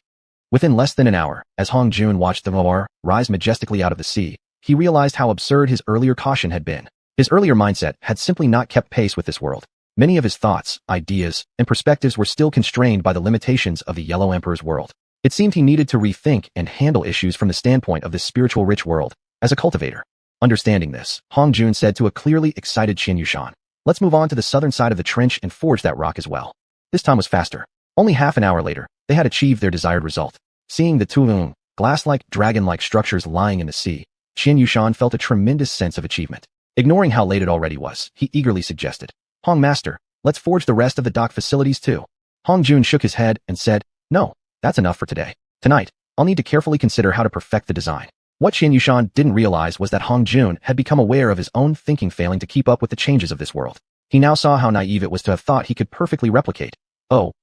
Within less than an hour, as Hong Jun watched the Moar rise majestically out of the sea, he realized how absurd his earlier caution had been. His earlier mindset had simply not kept pace with this world. Many of his thoughts, ideas, and perspectives were still constrained by the limitations of the Yellow Emperor's world. It seemed he needed to rethink and handle issues from the standpoint of this spiritual rich world, as a cultivator. Understanding this, Hong Jun said to a clearly excited xiuxian, "Let's move on to the southern side of the trench and forge that rock as well." This time was faster. Only half an hour later, they had achieved their desired result. Seeing the two glass-like, dragon-like structures lying in the sea, xiuxian felt a tremendous sense of achievement. Ignoring how late it already was, he eagerly suggested, "Hong Master, let's forge the rest of the dock facilities too." Hong Jun shook his head and said, "No, that's enough for today. Tonight, I'll need to carefully consider how to perfect the design." What xiuxian didn't realize was that Hong Jun had become aware of his own thinking failing to keep up with the changes of this world. He now saw how naive it was to have thought he could perfectly replicate,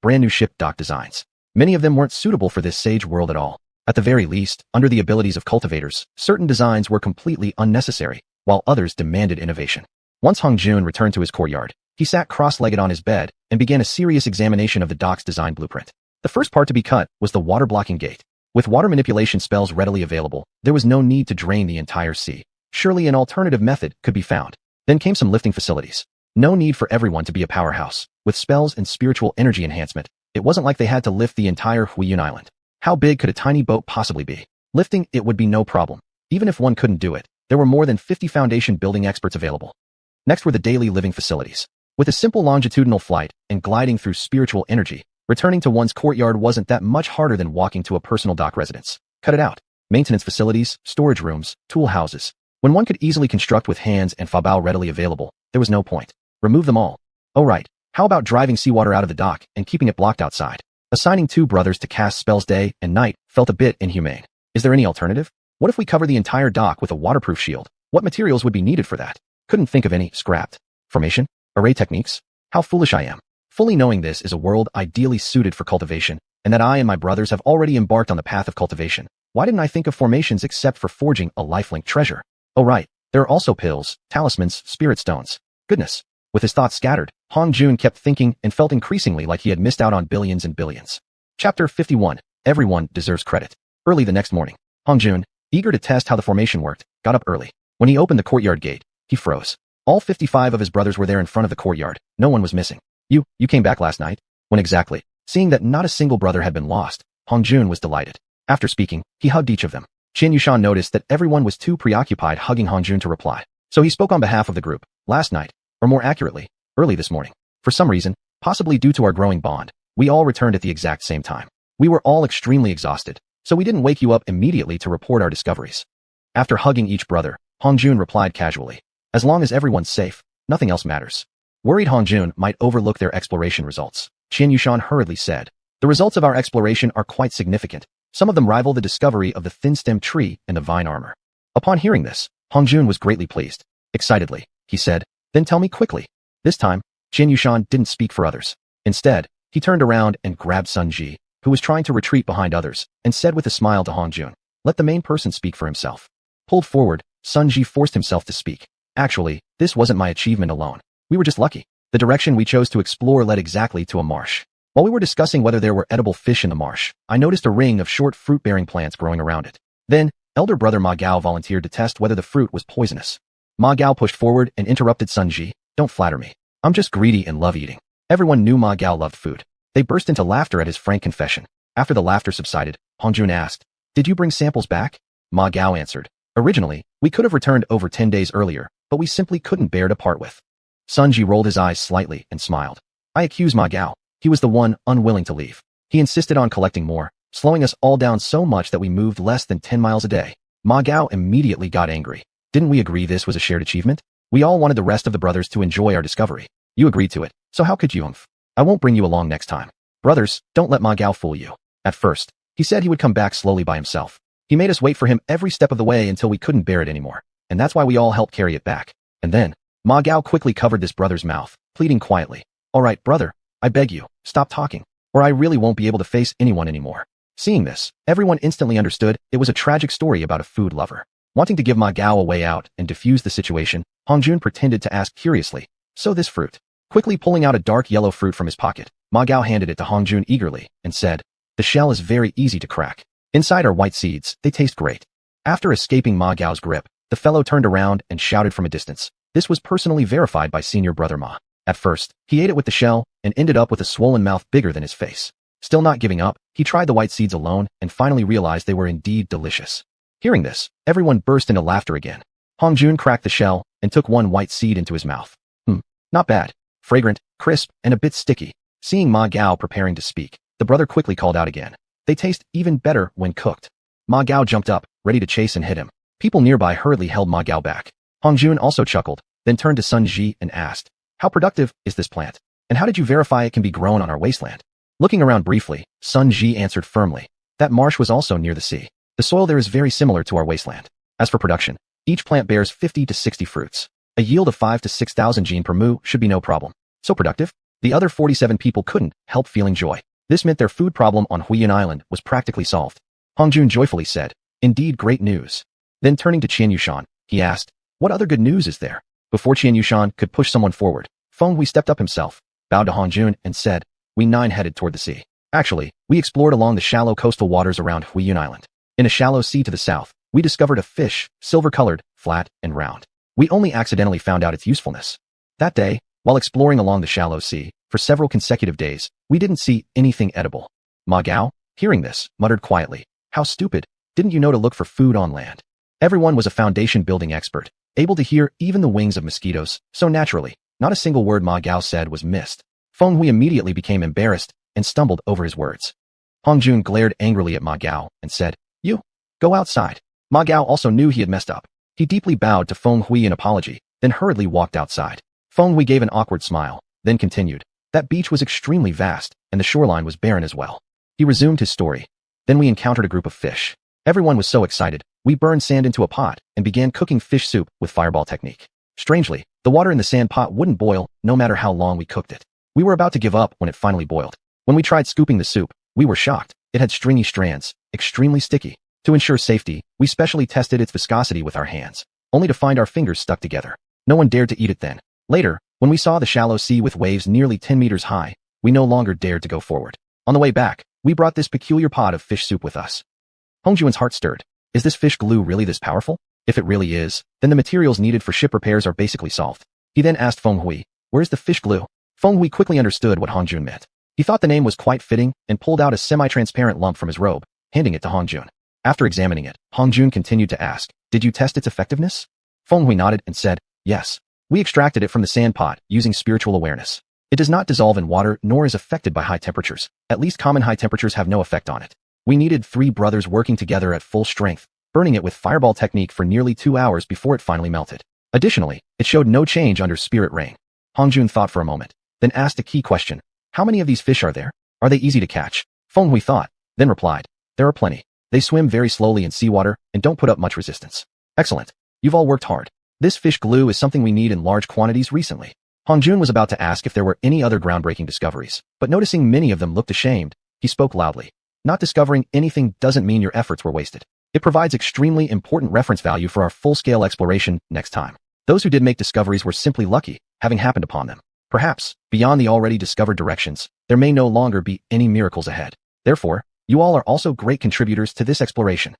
brand new ship dock designs. Many of them weren't suitable for this sage world at all. At the very least, under the abilities of cultivators, certain designs were completely unnecessary, while others demanded innovation. Once Hong Jun returned to his courtyard, he sat cross-legged on his bed and began a serious examination of the dock's design blueprint. The first part to be cut was the water-blocking gate. With water manipulation spells readily available, there was no need to drain the entire sea. Surely an alternative method could be found. Then came some lifting facilities. No need for everyone to be a powerhouse. With spells and spiritual energy enhancement, it wasn't like they had to lift the entire Huiyun Island. How big could a tiny boat possibly be? Lifting it would be no problem. Even if one couldn't do it, there were more than 50 foundation building experts available. Next were the daily living facilities. With a simple longitudinal flight and gliding through spiritual energy, returning to one's courtyard wasn't that much harder than walking to a personal dock residence. Cut it out. Maintenance facilities, storage rooms, tool houses. When one could easily construct with hands and fabao readily available, there was no point. Remove them all. Oh right, how about driving seawater out of the dock and keeping it blocked outside? Assigning two brothers to cast spells day and night felt a bit inhumane. Is there any alternative? What if we cover the entire dock with a waterproof shield? What materials would be needed for that? Couldn't think of any. Scrapped. Formation? Array techniques? How foolish I am. Fully knowing this is a world ideally suited for cultivation, and that I and my brothers have already embarked on the path of cultivation, why didn't I think of formations except for forging a lifelink treasure? Oh right, there are also pills, talismans, spirit stones. Goodness. With his thoughts scattered, Hong Jun kept thinking and felt increasingly like he had missed out on billions and billions. Chapter 51. Everyone deserves credit. Early the next morning, Hong Jun, eager to test how the formation worked, got up early. When he opened the courtyard gate, he froze. All 55 of his brothers were there in front of the courtyard. No one was missing. You came back last night? When exactly? Seeing that not a single brother had been lost, Hong Jun was delighted. After speaking, he hugged each of them. xiuxian noticed that everyone was too preoccupied hugging Hong Jun to reply. So he spoke on behalf of the group. Last night, or more accurately, early this morning. For some reason, possibly due to our growing bond, we all returned at the exact same time. We were all extremely exhausted, so we didn't wake you up immediately to report our discoveries. After hugging each brother, Hong Jun replied casually, "As long as everyone's safe, nothing else matters." Worried Hong Jun might overlook their exploration results, xiuxian hurriedly said, "The results of our exploration are quite significant. Some of them rival the discovery of the thin-stem tree and the vine armor." Upon hearing this, Hong Jun was greatly pleased. Excitedly, he said, "Then tell me quickly." This time, xiuxian didn't speak for others. Instead, he turned around and grabbed Sun Ji, who was trying to retreat behind others, and said with a smile to Hong Jun, "Let the main person speak for himself." Pulled forward, Sun Ji forced himself to speak. "Actually, this wasn't my achievement alone. We were just lucky. The direction we chose to explore led exactly to a marsh. While we were discussing whether there were edible fish in the marsh, I noticed a ring of short fruit-bearing plants growing around it. Then, elder brother Ma Gao volunteered to test whether the fruit was poisonous. Ma Gao pushed forward and interrupted Sun Ji. "Don't flatter me. I'm just greedy and love eating." Everyone knew Ma Gao loved food. They burst into laughter at his frank confession. After the laughter subsided, Hong Jun asked, "Did you bring samples back?" Ma Gao answered, "Originally, we could have returned over 10 days earlier, but we simply couldn't bear to part with." Sun Ji rolled his eyes slightly and smiled. "I accuse Ma Gao. He was the one unwilling to leave. He insisted on collecting more, slowing us all down so much that we moved less than 10 miles a day." Ma Gao immediately got angry. "Didn't we agree this was a shared achievement? We all wanted the rest of the brothers to enjoy our discovery. You agreed to it, so how could you? I won't bring you along next time. Brothers, don't let Ma Gao fool you." At first, he said he would come back slowly by himself. He made us wait for him every step of the way until we couldn't bear it anymore, and that's why we all helped carry it back. And then, Ma Gao quickly covered this brother's mouth, pleading quietly, "All right, brother, I beg you, stop talking, or I really won't be able to face anyone anymore." Seeing this, everyone instantly understood it was a tragic story about a food lover. Wanting to give Ma Gao a way out and defuse the situation, Hongjun pretended to ask curiously, "So this fruit?" Quickly pulling out a dark yellow fruit from his pocket, Ma Gao handed it to Hongjun eagerly and said, "The shell is very easy to crack. Inside are white seeds, they taste great." After escaping Ma Gao's grip, the fellow turned around and shouted from a distance. This was personally verified by senior brother Ma. At first, he ate it with the shell and ended up with a swollen mouth bigger than his face. Still not giving up, he tried the white seeds alone and finally realized they were indeed delicious. Hearing this, everyone burst into laughter again. Hongjun cracked the shell and took one white seed into his mouth. Not bad. Fragrant, crisp, and a bit sticky. Seeing Ma Gao preparing to speak, the brother quickly called out again. They taste even better when cooked. Ma Gao jumped up, ready to chase and hit him. People nearby hurriedly held Ma Gao back. Hongjun also chuckled, then turned to Sun Ji and asked, "How productive is this plant? And how did you verify it can be grown on our wasteland?" Looking around briefly, Sun Ji answered firmly. That marsh was also near the sea. The soil there is very similar to our wasteland. As for production, each plant bears 50 to 60 fruits. A yield of 5 to 6,000 jin per mu should be no problem. So productive? The other 47 people couldn't help feeling joy. This meant their food problem on Huiyan Island was practically solved. Hongjun joyfully said, "Indeed great news." Then turning to xiuxian, he asked, "What other good news is there?" Before xiuxian could push someone forward, Feng Hui stepped up himself, bowed to Hongjun and said, "We 9 headed toward the sea. Actually, we explored along the shallow coastal waters around Huiyan Island. In a shallow sea to the south, we discovered a fish, silver-colored, flat, and round. We only accidentally found out its usefulness. That day, while exploring along the shallow sea, for several consecutive days, we didn't see anything edible." Ma Gao, hearing this, muttered quietly, "How stupid, didn't you know to look for food on land?" Everyone was a foundation building expert, able to hear even the wings of mosquitoes, so naturally, not a single word Ma Gao said was missed. Feng Hui immediately became embarrassed and stumbled over his words. Hongjun glared angrily at Ma Gao and said, "You, go outside." Ma Gao also knew he had messed up. He deeply bowed to Feng Hui in apology, then hurriedly walked outside. Feng Hui gave an awkward smile, then continued, "That beach was extremely vast, and the shoreline was barren as well." He resumed his story. "Then we encountered a group of fish. Everyone was so excited, we burned sand into a pot and began cooking fish soup with fireball technique. Strangely, the water in the sand pot wouldn't boil no matter how long we cooked it. We were about to give up when it finally boiled. When we tried scooping the soup, we were shocked. It had stringy strands, extremely sticky. To ensure safety, we specially tested its viscosity with our hands, only to find our fingers stuck together. No one dared to eat it then. Later, when we saw the shallow sea with waves nearly 10 meters high, we no longer dared to go forward. On the way back, we brought this peculiar pot of fish soup with us." Hongjun's heart stirred. Is this fish glue really this powerful? If it really is, then the materials needed for ship repairs are basically solved. He then asked Feng Hui, "Where's the fish glue?" Feng Hui quickly understood what Hongjun meant. He thought the name was quite fitting and pulled out a semi-transparent lump from his robe, handing it to Hongjun. After examining it, Hongjun continued to ask, "Did you test its effectiveness?" Feng Hui nodded and said, "Yes. We extracted it from the sand pot using spiritual awareness. It does not dissolve in water nor is affected by high temperatures. At least common high temperatures have no effect on it. We needed 3 brothers working together at full strength, burning it with fireball technique for nearly 2 hours before it finally melted. Additionally, it showed no change under spirit rain." Hongjun thought for a moment, then asked a key question. "How many of these fish are there? Are they easy to catch?" Feng Hui thought, then replied, "There are plenty. They swim very slowly in seawater and don't put up much resistance." "Excellent. You've all worked hard. This fish glue is something we need in large quantities recently." Hongjun was about to ask if there were any other groundbreaking discoveries, but noticing many of them looked ashamed, he spoke loudly. "Not discovering anything doesn't mean your efforts were wasted. It provides extremely important reference value for our full-scale exploration next time. Those who did make discoveries were simply lucky, having happened upon them. Perhaps, beyond the already discovered directions, there may no longer be any miracles ahead. Therefore, you all are also great contributors to this exploration.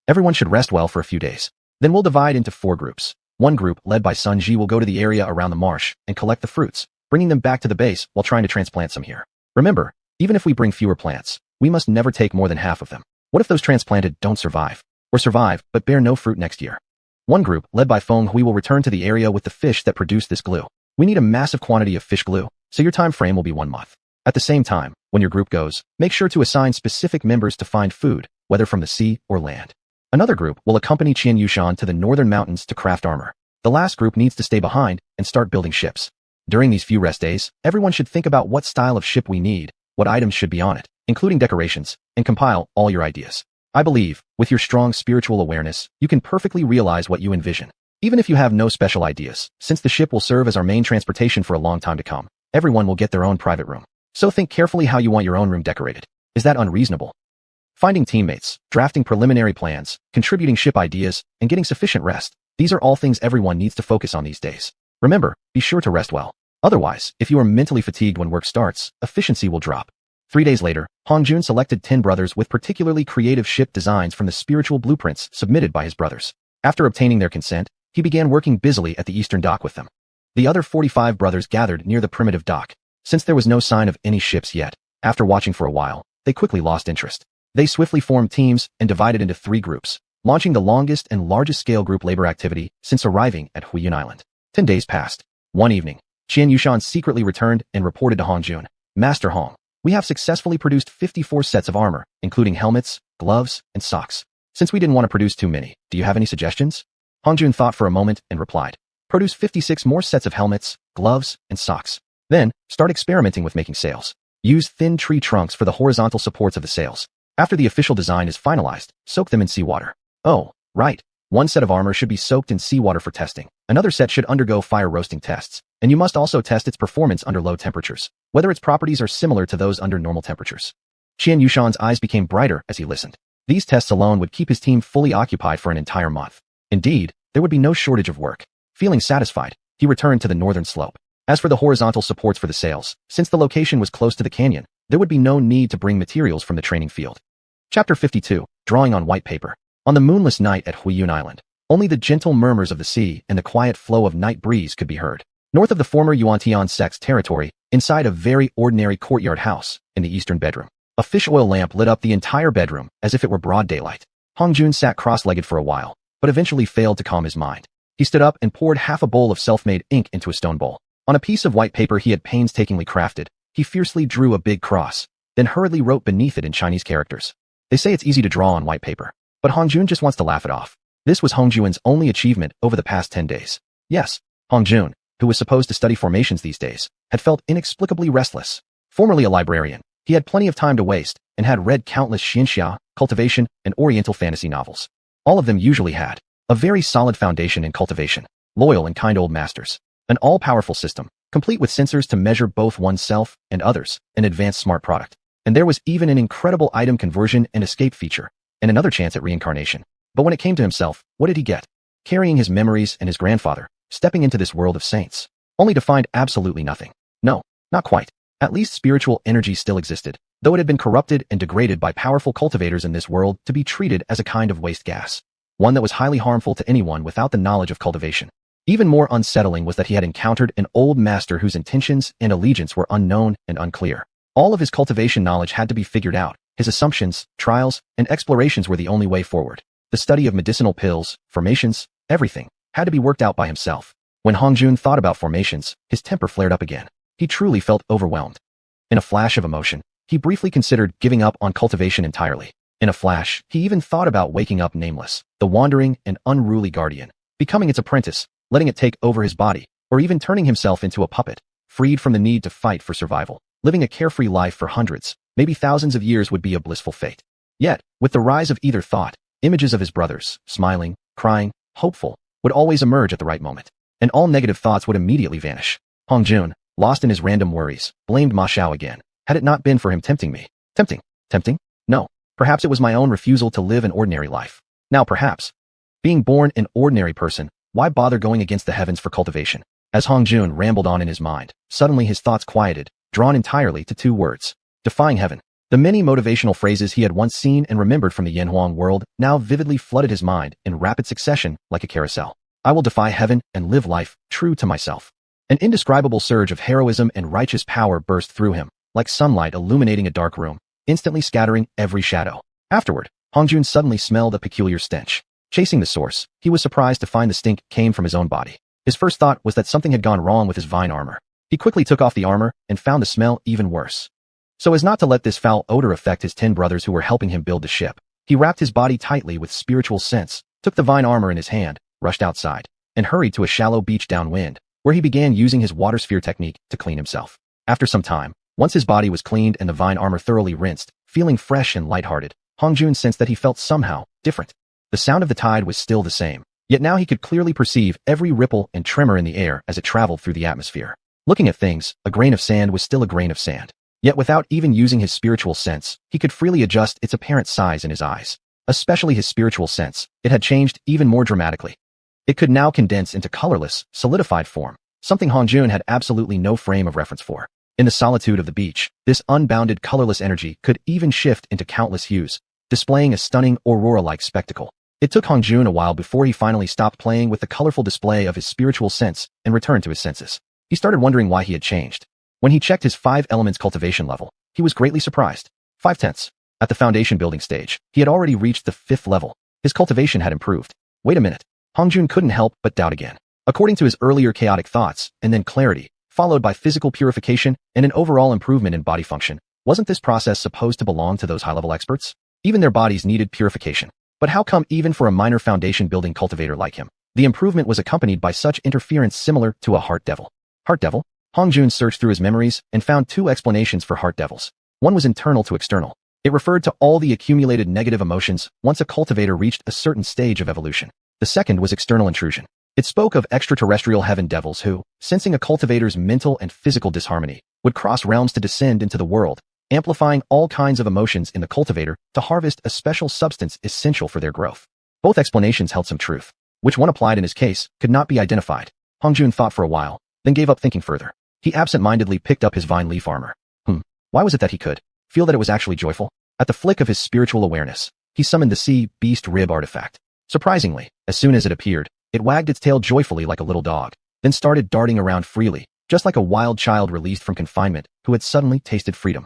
Everyone should rest well for a few days. Then we'll divide into 4 groups. One group, led by Sun Ji, will go to the area around the marsh and collect the fruits, bringing them back to the base while trying to transplant some here. Remember, even if we bring fewer plants, we must never take more than half of them. What if those transplanted don't survive? Or survive, but bear no fruit next year? One group, led by Feng Hui, will return to the area with the fish that produce this glue. We need a massive quantity of fish glue, so your time frame will be 1 month. At the same time, when your group goes, make sure to assign specific members to find food, whether from the sea or land. Another group will accompany xiuxian to the northern mountains to craft armor. The last group needs to stay behind and start building ships. During these few rest days, everyone should think about what style of ship we need, what items should be on it, including decorations, and compile all your ideas. I believe, with your strong spiritual awareness, you can perfectly realize what you envision. Even if you have no special ideas, since the ship will serve as our main transportation for a long time to come, everyone will get their own private room. So think carefully how you want your own room decorated. Is that unreasonable? Finding teammates, drafting preliminary plans, contributing ship ideas, and getting sufficient rest. These are all things everyone needs to focus on these days. Remember, be sure to rest well. Otherwise, if you are mentally fatigued when work starts, efficiency will drop. 3 days later, Hongjun selected 10 brothers with particularly creative ship designs from the spiritual blueprints submitted by his brothers. After obtaining their consent, he began working busily at the eastern dock with them. The other 45 brothers gathered near the primitive dock. Since there was no sign of any ships yet, after watching for a while, they quickly lost interest. They swiftly formed teams and divided into 3 groups, launching the longest and largest scale group labor activity since arriving at Huiyun Island. 10 days passed. One evening, xiuxian secretly returned and reported to Hongjun, "Master Hong, we have successfully produced 54 sets of armor, including helmets, gloves, and socks. Since we didn't want to produce too many, do you have any suggestions?" Hongjun thought for a moment and replied, "Produce 56 more sets of helmets, gloves, and socks. Then, start experimenting with making sails. Use thin tree trunks for the horizontal supports of the sails. After the official design is finalized, soak them in seawater." "Oh, right. One set of armor should be soaked in seawater for testing. Another set should undergo fire roasting tests, and you must also test its performance under low temperatures, whether its properties are similar to those under normal temperatures." xiuxian's eyes became brighter as he listened. These tests alone would keep his team fully occupied for an entire month. Indeed, there would be no shortage of work. Feeling satisfied, he returned to the northern slope. As for the horizontal supports for the sails, since the location was close to the canyon, there would be no need to bring materials from the training field. Chapter 52, Drawing on White Paper. On the moonless night at Huiyun Island, only the gentle murmurs of the sea and the quiet flow of night breeze could be heard. North of the former Yuantian sect's territory, inside a very ordinary courtyard house, in the eastern bedroom, a fish oil lamp lit up the entire bedroom as if it were broad daylight. Hongjun sat cross-legged for a while, but eventually failed to calm his mind. He stood up and poured half a bowl of self-made ink into a stone bowl. On a piece of white paper he had painstakingly crafted, he fiercely drew a big cross, then hurriedly wrote beneath it in Chinese characters. They say it's easy to draw on white paper, but Hongjun just wants to laugh it off. This was Hongjun's only achievement over the past 10 days. Yes, Hongjun, who was supposed to study formations these days, had felt inexplicably restless. Formerly a librarian, he had plenty of time to waste and had read countless xianxia, cultivation, and oriental fantasy novels. All of them usually had a very solid foundation in cultivation, loyal and kind old masters, an all-powerful system, complete with sensors to measure both oneself and others, an advanced smart product. And there was even an incredible item conversion and escape feature, and another chance at reincarnation. But when it came to himself, what did he get? Carrying his memories and his grandfather, stepping into this world of saints, only to find absolutely nothing. No, not quite. At least spiritual energy still existed, though it had been corrupted and degraded by powerful cultivators in this world to be treated as a kind of waste gas, one that was highly harmful to anyone without the knowledge of cultivation. Even more unsettling was that he had encountered an old master whose intentions and allegiance were unknown and unclear. All of his cultivation knowledge had to be figured out. His assumptions, trials, and explorations were the only way forward. The study of medicinal pills, formations, everything, had to be worked out by himself. When Hongjun thought about formations, his temper flared up again. He truly felt overwhelmed. In a flash of emotion, he briefly considered giving up on cultivation entirely. In a flash, he even thought about waking up nameless, the wandering and unruly guardian, becoming its apprentice, letting it take over his body, or even turning himself into a puppet, freed from the need to fight for survival. Living a carefree life for hundreds, maybe thousands of years would be a blissful fate. Yet, with the rise of either thought, images of his brothers, smiling, crying, hopeful, would always emerge at the right moment, and all negative thoughts would immediately vanish. Hongjun, lost in his random worries, blamed Ma Xiao again. Had it not been for him tempting me. Tempting? No. Perhaps it was my own refusal to live an ordinary life. Now perhaps, being born an ordinary person, why bother going against the heavens for cultivation? As Hongjun rambled on in his mind, suddenly his thoughts quieted, drawn entirely to 2 words. Defying heaven. The many motivational phrases he had once seen and remembered from the Yanhuang world now vividly flooded his mind in rapid succession like a carousel. I will defy heaven and live life true to myself. An indescribable surge of heroism and righteous power burst through him, like sunlight illuminating a dark room, instantly scattering every shadow. Afterward, Hongjun suddenly smelled a peculiar stench. Chasing the source, he was surprised to find the stink came from his own body. His first thought was that something had gone wrong with his vine armor. He quickly took off the armor and found the smell even worse. So as not to let this foul odor affect his 10 brothers who were helping him build the ship, he wrapped his body tightly with spiritual scents, took the vine armor in his hand, rushed outside, and hurried to a shallow beach downwind, where he began using his water sphere technique to clean himself. After some time, once his body was cleaned and the vine armor thoroughly rinsed, feeling fresh and lighthearted, Hongjun sensed that he felt somehow different. The sound of the tide was still the same, yet now he could clearly perceive every ripple and tremor in the air as it traveled through the atmosphere. Looking at things, a grain of sand was still a grain of sand. Yet without even using his spiritual sense, he could freely adjust its apparent size in his eyes. Especially his spiritual sense, it had changed even more dramatically. It could now condense into colorless, solidified form, something Hongjun had absolutely no frame of reference for. In the solitude of the beach, this unbounded colorless energy could even shift into countless hues, displaying a stunning aurora-like spectacle. It took Hongjun a while before he finally stopped playing with the colorful display of his spiritual sense and returned to his senses. He started wondering why he had changed. When he checked his 5 elements cultivation level, he was greatly surprised. 5/10. At the foundation building stage, he had already reached the 5th level. His cultivation had improved. Wait a minute. Hongjun couldn't help but doubt again. According to his earlier chaotic thoughts, and then clarity, followed by physical purification and an overall improvement in body function, wasn't this process supposed to belong to those high-level experts? Even their bodies needed purification. But how come even for a minor foundation building cultivator like him, the improvement was accompanied by such interference similar to a heart devil? Heart devil? Hongjun searched through his memories and found 2 explanations for heart devils. One was internal to external. It referred to all the accumulated negative emotions once a cultivator reached a certain stage of evolution. The second was external intrusion. It spoke of extraterrestrial heaven devils who, sensing a cultivator's mental and physical disharmony, would cross realms to descend into the world, amplifying all kinds of emotions in the cultivator to harvest a special substance essential for their growth. Both explanations held some truth. Which one applied in his case could not be identified. Hongjun thought for a while, then gave up thinking further. He absent-mindedly picked up his vine leaf armor. Why was it that he could feel that it was actually joyful? At the flick of his spiritual awareness, he summoned the sea beast rib artifact. Surprisingly, as soon as it appeared, it wagged its tail joyfully like a little dog, then started darting around freely, just like a wild child released from confinement who had suddenly tasted freedom.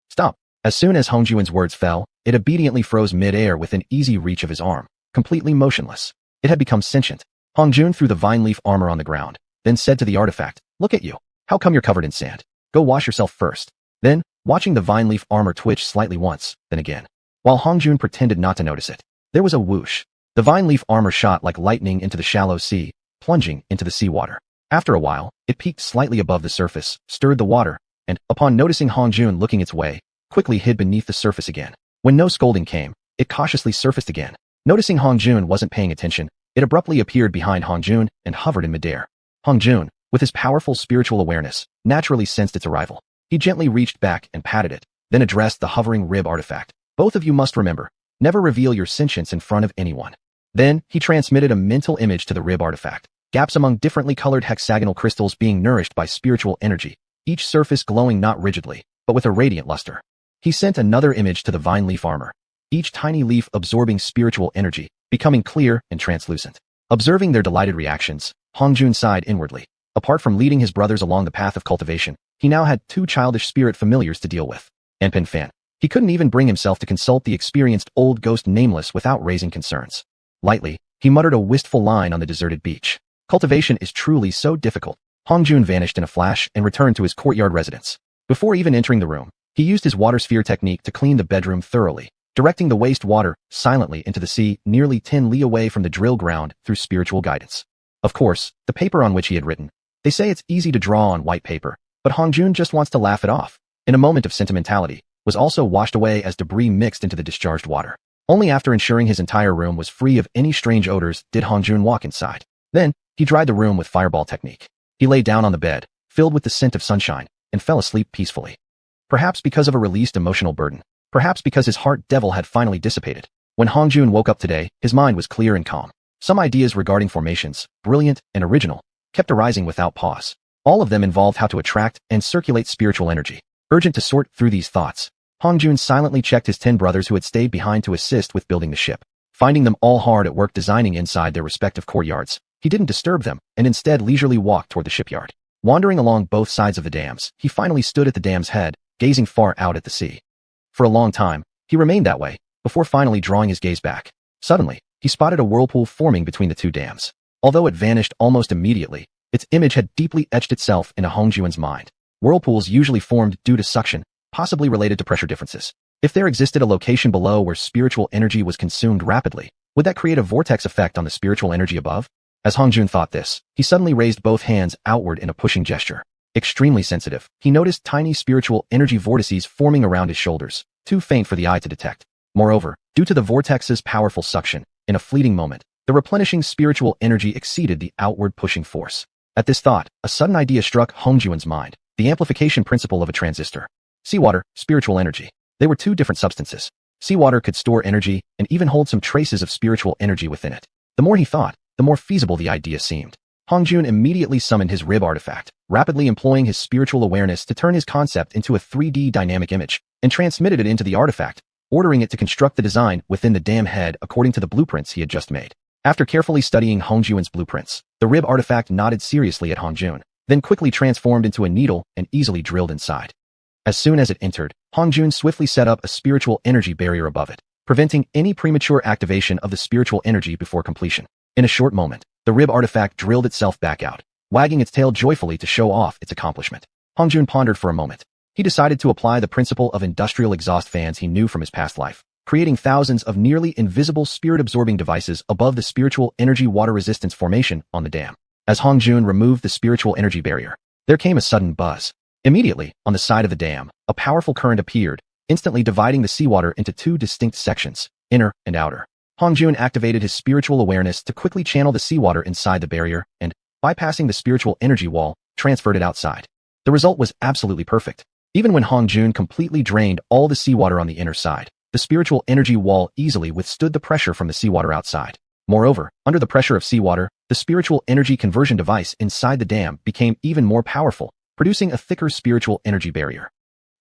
Stop. As soon as Hongjun's words fell, it obediently froze mid-air within easy reach of his arm, completely motionless. It had become sentient. Hongjun threw the vine leaf armor on the ground, then said to the artifact, "Look at you. How come you're covered in sand? Go wash yourself first." Then, watching the vine leaf armor twitch slightly once, then again, while Hongjun pretended not to notice it, there was a whoosh. The vine leaf armor shot like lightning into the shallow sea, plunging into the seawater. After a while, it peaked slightly above the surface, stirred the water, and, upon noticing Hongjun looking its way, quickly hid beneath the surface again. When no scolding came, it cautiously surfaced again. Noticing Hongjun wasn't paying attention, it abruptly appeared behind Hongjun and hovered in midair. Hongjun, with his powerful spiritual awareness, naturally sensed its arrival. He gently reached back and patted it, then addressed the hovering rib artifact. "Both of you must remember, never reveal your sentience in front of anyone." Then, he transmitted a mental image to the rib artifact, gaps among differently colored hexagonal crystals being nourished by spiritual energy, each surface glowing not rigidly, but with a radiant luster. He sent another image to the vine leaf armor, each tiny leaf absorbing spiritual energy, becoming clear and translucent. Observing their delighted reactions, Hongjun sighed inwardly. Apart from leading his brothers along the path of cultivation, he now had 2 childish spirit familiars to deal with. And Fan. He couldn't even bring himself to consult the experienced old ghost Nameless without raising concerns. Lightly, he muttered a wistful line on the deserted beach. Cultivation is truly so difficult. Hongjun vanished in a flash and returned to his courtyard residence. Before even entering the room, he used his water sphere technique to clean the bedroom thoroughly, directing the waste water silently into the sea nearly 10 li away from the drill ground through spiritual guidance. Of course, the paper on which he had written. They say it's easy to draw on white paper, but Hongjun just wants to laugh it off. In a moment of sentimentality, was also washed away as debris mixed into the discharged water. Only after ensuring his entire room was free of any strange odors did Hongjun walk inside. Then, he dried the room with fireball technique. He lay down on the bed, filled with the scent of sunshine, and fell asleep peacefully. Perhaps because of a released emotional burden. Perhaps because his heart devil had finally dissipated. When Hongjun woke up today, his mind was clear and calm. Some ideas regarding formations, brilliant and original, kept arising without pause. All of them involved how to attract and circulate spiritual energy. Urgent to sort through these thoughts, Hongjun silently checked his 10 brothers who had stayed behind to assist with building the ship. Finding them all hard at work designing inside their respective courtyards, he didn't disturb them and instead leisurely walked toward the shipyard. Wandering along both sides of the dams, he finally stood at the dam's head, gazing far out at the sea. For a long time, he remained that way, before finally drawing his gaze back. Suddenly, he spotted a whirlpool forming between the 2 dams. Although it vanished almost immediately, its image had deeply etched itself into Hongjun's mind. Whirlpools usually formed due to suction, possibly related to pressure differences. If there existed a location below where spiritual energy was consumed rapidly, would that create a vortex effect on the spiritual energy above? As Hongjun thought this, he suddenly raised both hands outward in a pushing gesture. Extremely sensitive, he noticed tiny spiritual energy vortices forming around his shoulders, too faint for the eye to detect. Moreover, due to the vortex's powerful suction, in a fleeting moment, the replenishing spiritual energy exceeded the outward pushing force. At this thought, a sudden idea struck Hongjun's mind, the amplification principle of a transistor. Seawater, spiritual energy. They were two different substances. Seawater could store energy and even hold some traces of spiritual energy within it. The more he thought, the more feasible the idea seemed. Hongjun immediately summoned his rib artifact, rapidly employing his spiritual awareness to turn his concept into a 3D dynamic image, and transmitted it into the artifact, ordering it to construct the design within the dam head according to the blueprints he had just made. After carefully studying Hongjun's blueprints, the rib artifact nodded seriously at Hongjun, then quickly transformed into a needle and easily drilled inside. As soon as it entered, Hongjun swiftly set up a spiritual energy barrier above it, preventing any premature activation of the spiritual energy before completion. In a short moment, the rib artifact drilled itself back out, wagging its tail joyfully to show off its accomplishment. Hongjun pondered for a moment. He decided to apply the principle of industrial exhaust fans he knew from his past life, creating thousands of nearly invisible spirit-absorbing devices above the spiritual energy water resistance formation on the dam. As Hongjun removed the spiritual energy barrier, there came a sudden buzz. Immediately, on the side of the dam, a powerful current appeared, instantly dividing the seawater into two distinct sections, inner and outer. Hongjun activated his spiritual awareness to quickly channel the seawater inside the barrier and, bypassing the spiritual energy wall, transferred it outside. The result was absolutely perfect. Even when Hongjun completely drained all the seawater on the inner side, the spiritual energy wall easily withstood the pressure from the seawater outside. Moreover, under the pressure of seawater, the spiritual energy conversion device inside the dam became even more powerful, producing a thicker spiritual energy barrier.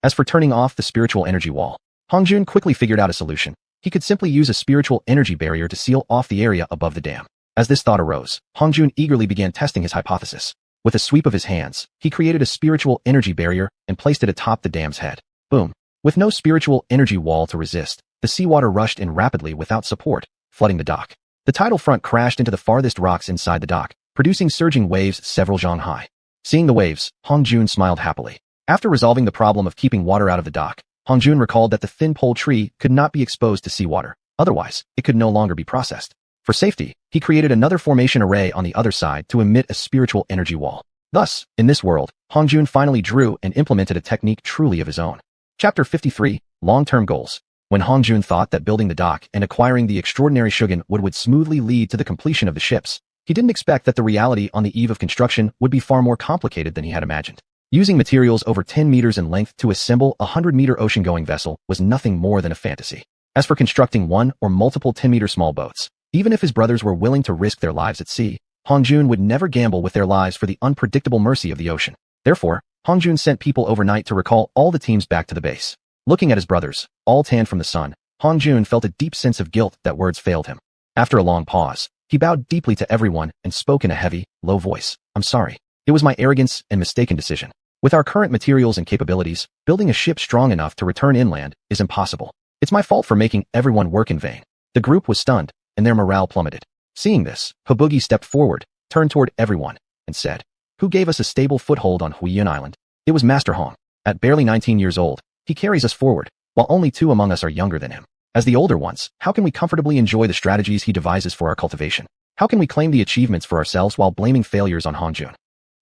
As for turning off the spiritual energy wall, Hongjun quickly figured out a solution. He could simply use a spiritual energy barrier to seal off the area above the dam. As this thought arose, Hongjun eagerly began testing his hypothesis. With a sweep of his hands, he created a spiritual energy barrier and placed it atop the dam's head. Boom! With no spiritual energy wall to resist, the seawater rushed in rapidly without support, flooding the dock. The tidal front crashed into the farthest rocks inside the dock, producing surging waves several zhang high. Seeing the waves, Hongjun smiled happily. After resolving the problem of keeping water out of the dock, Hongjun recalled that the thin pole tree could not be exposed to seawater. Otherwise, it could no longer be processed. For safety, he created another formation array on the other side to emit a spiritual energy wall. Thus, in this world, Hongjun finally drew and implemented a technique truly of his own. Chapter 53, Long-Term Goals. When Hongjun thought that building the dock and acquiring the extraordinary xiuxian would smoothly lead to the completion of the ships, he didn't expect that the reality on the eve of construction would be far more complicated than he had imagined. Using materials over 10 meters in length to assemble a 100-meter ocean-going vessel was nothing more than a fantasy. As for constructing one or multiple 10-meter small boats, even if his brothers were willing to risk their lives at sea, Hongjun would never gamble with their lives for the unpredictable mercy of the ocean. Therefore, Hongjun sent people overnight to recall all the teams back to the base. Looking at his brothers, all tanned from the sun, Hongjun felt a deep sense of guilt that words failed him. After a long pause, he bowed deeply to everyone and spoke in a heavy, low voice. "I'm sorry. It was my arrogance and mistaken decision. With our current materials and capabilities, building a ship strong enough to return inland is impossible. It's my fault for making everyone work in vain." The group was stunned, and their morale plummeted. Seeing this, Habugi stepped forward, turned toward everyone, and said, "Who gave us a stable foothold on Huiyun Island? It was Master Hong. At barely 19 years old, he carries us forward, while only 2 among us are younger than him. As the older ones, how can we comfortably enjoy the strategies he devises for our cultivation? How can we claim the achievements for ourselves while blaming failures on Hongjun?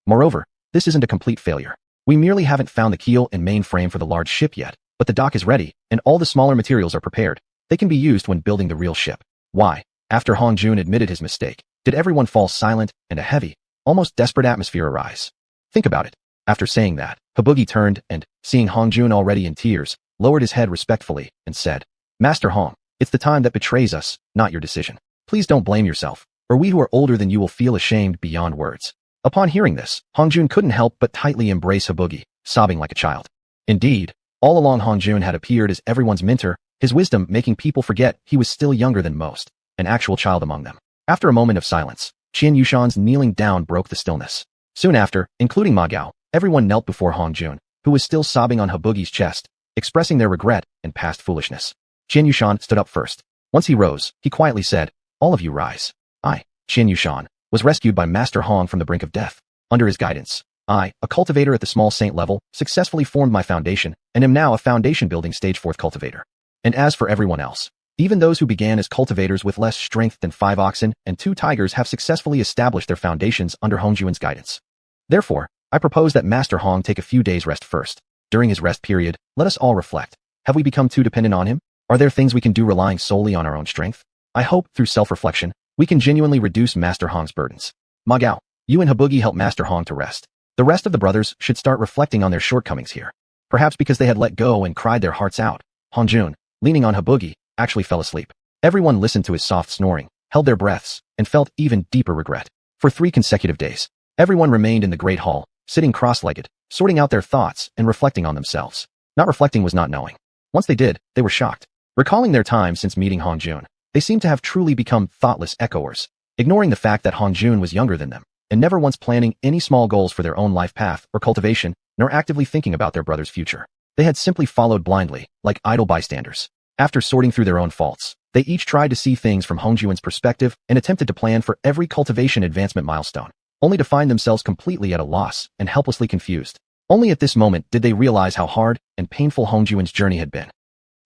Moreover, this isn't a complete failure. We merely haven't found the keel and main frame for the large ship yet, but the dock is ready, and all the smaller materials are prepared. They can be used when building the real ship." Why? After Hongjun admitted his mistake, did everyone fall silent and a heavy, almost desperate atmosphere arise? Think about it. After saying that, Habugi turned and, seeing Hongjun already in tears, lowered his head respectfully and said, "Master Hong, it's the time that betrays us, not your decision. Please don't blame yourself, or we who are older than you will feel ashamed beyond words." Upon hearing this, Hongjun couldn't help but tightly embrace Habugi, sobbing like a child. Indeed, all along Hongjun had appeared as everyone's mentor, his wisdom making people forget he was still younger than most, an actual child among them. After a moment of silence, xiuxian's kneeling down broke the stillness. Soon after, including Ma Gao, everyone knelt before Hongjun, who was still sobbing on Habugi's chest, expressing their regret and past foolishness. Xiuxian stood up first. Once he rose, he quietly said, "All of you rise. I, Xiuxian, was rescued by Master Hong from the brink of death. Under his guidance, I, a cultivator at the small saint level, successfully formed my foundation and am now a foundation building stage 4th cultivator. And as for everyone else, even those who began as cultivators with less strength than 5 oxen and 2 tigers have successfully established their foundations under Hongjun's guidance. Therefore, I propose that Master Hong take a few days rest first. During his rest period, let us all reflect. Have we become too dependent on him? Are there things we can do relying solely on our own strength? I hope, through self-reflection, we can genuinely reduce Master Hong's burdens. Ma Gao, you and Habugi help Master Hong to rest. The rest of the brothers should start reflecting on their shortcomings here." Perhaps because they had let go and cried their hearts out. Hongjun, leaning on Habugi, actually fell asleep. Everyone listened to his soft snoring, held their breaths, and felt even deeper regret. For 3 consecutive days, everyone remained in the Great Hall, sitting cross-legged, sorting out their thoughts and reflecting on themselves. Not reflecting was not knowing. Once they did, they were shocked. Recalling their time since meeting Hongjun, they seemed to have truly become thoughtless echoers, ignoring the fact that Hongjun was younger than them, and never once planning any small goals for their own life path or cultivation, nor actively thinking about their brother's future. They had simply followed blindly, like idle bystanders. After sorting through their own faults, they each tried to see things from Hongjun's perspective and attempted to plan for every cultivation advancement milestone, only to find themselves completely at a loss and helplessly confused. Only at this moment did they realize how hard and painful Hongjun's journey had been.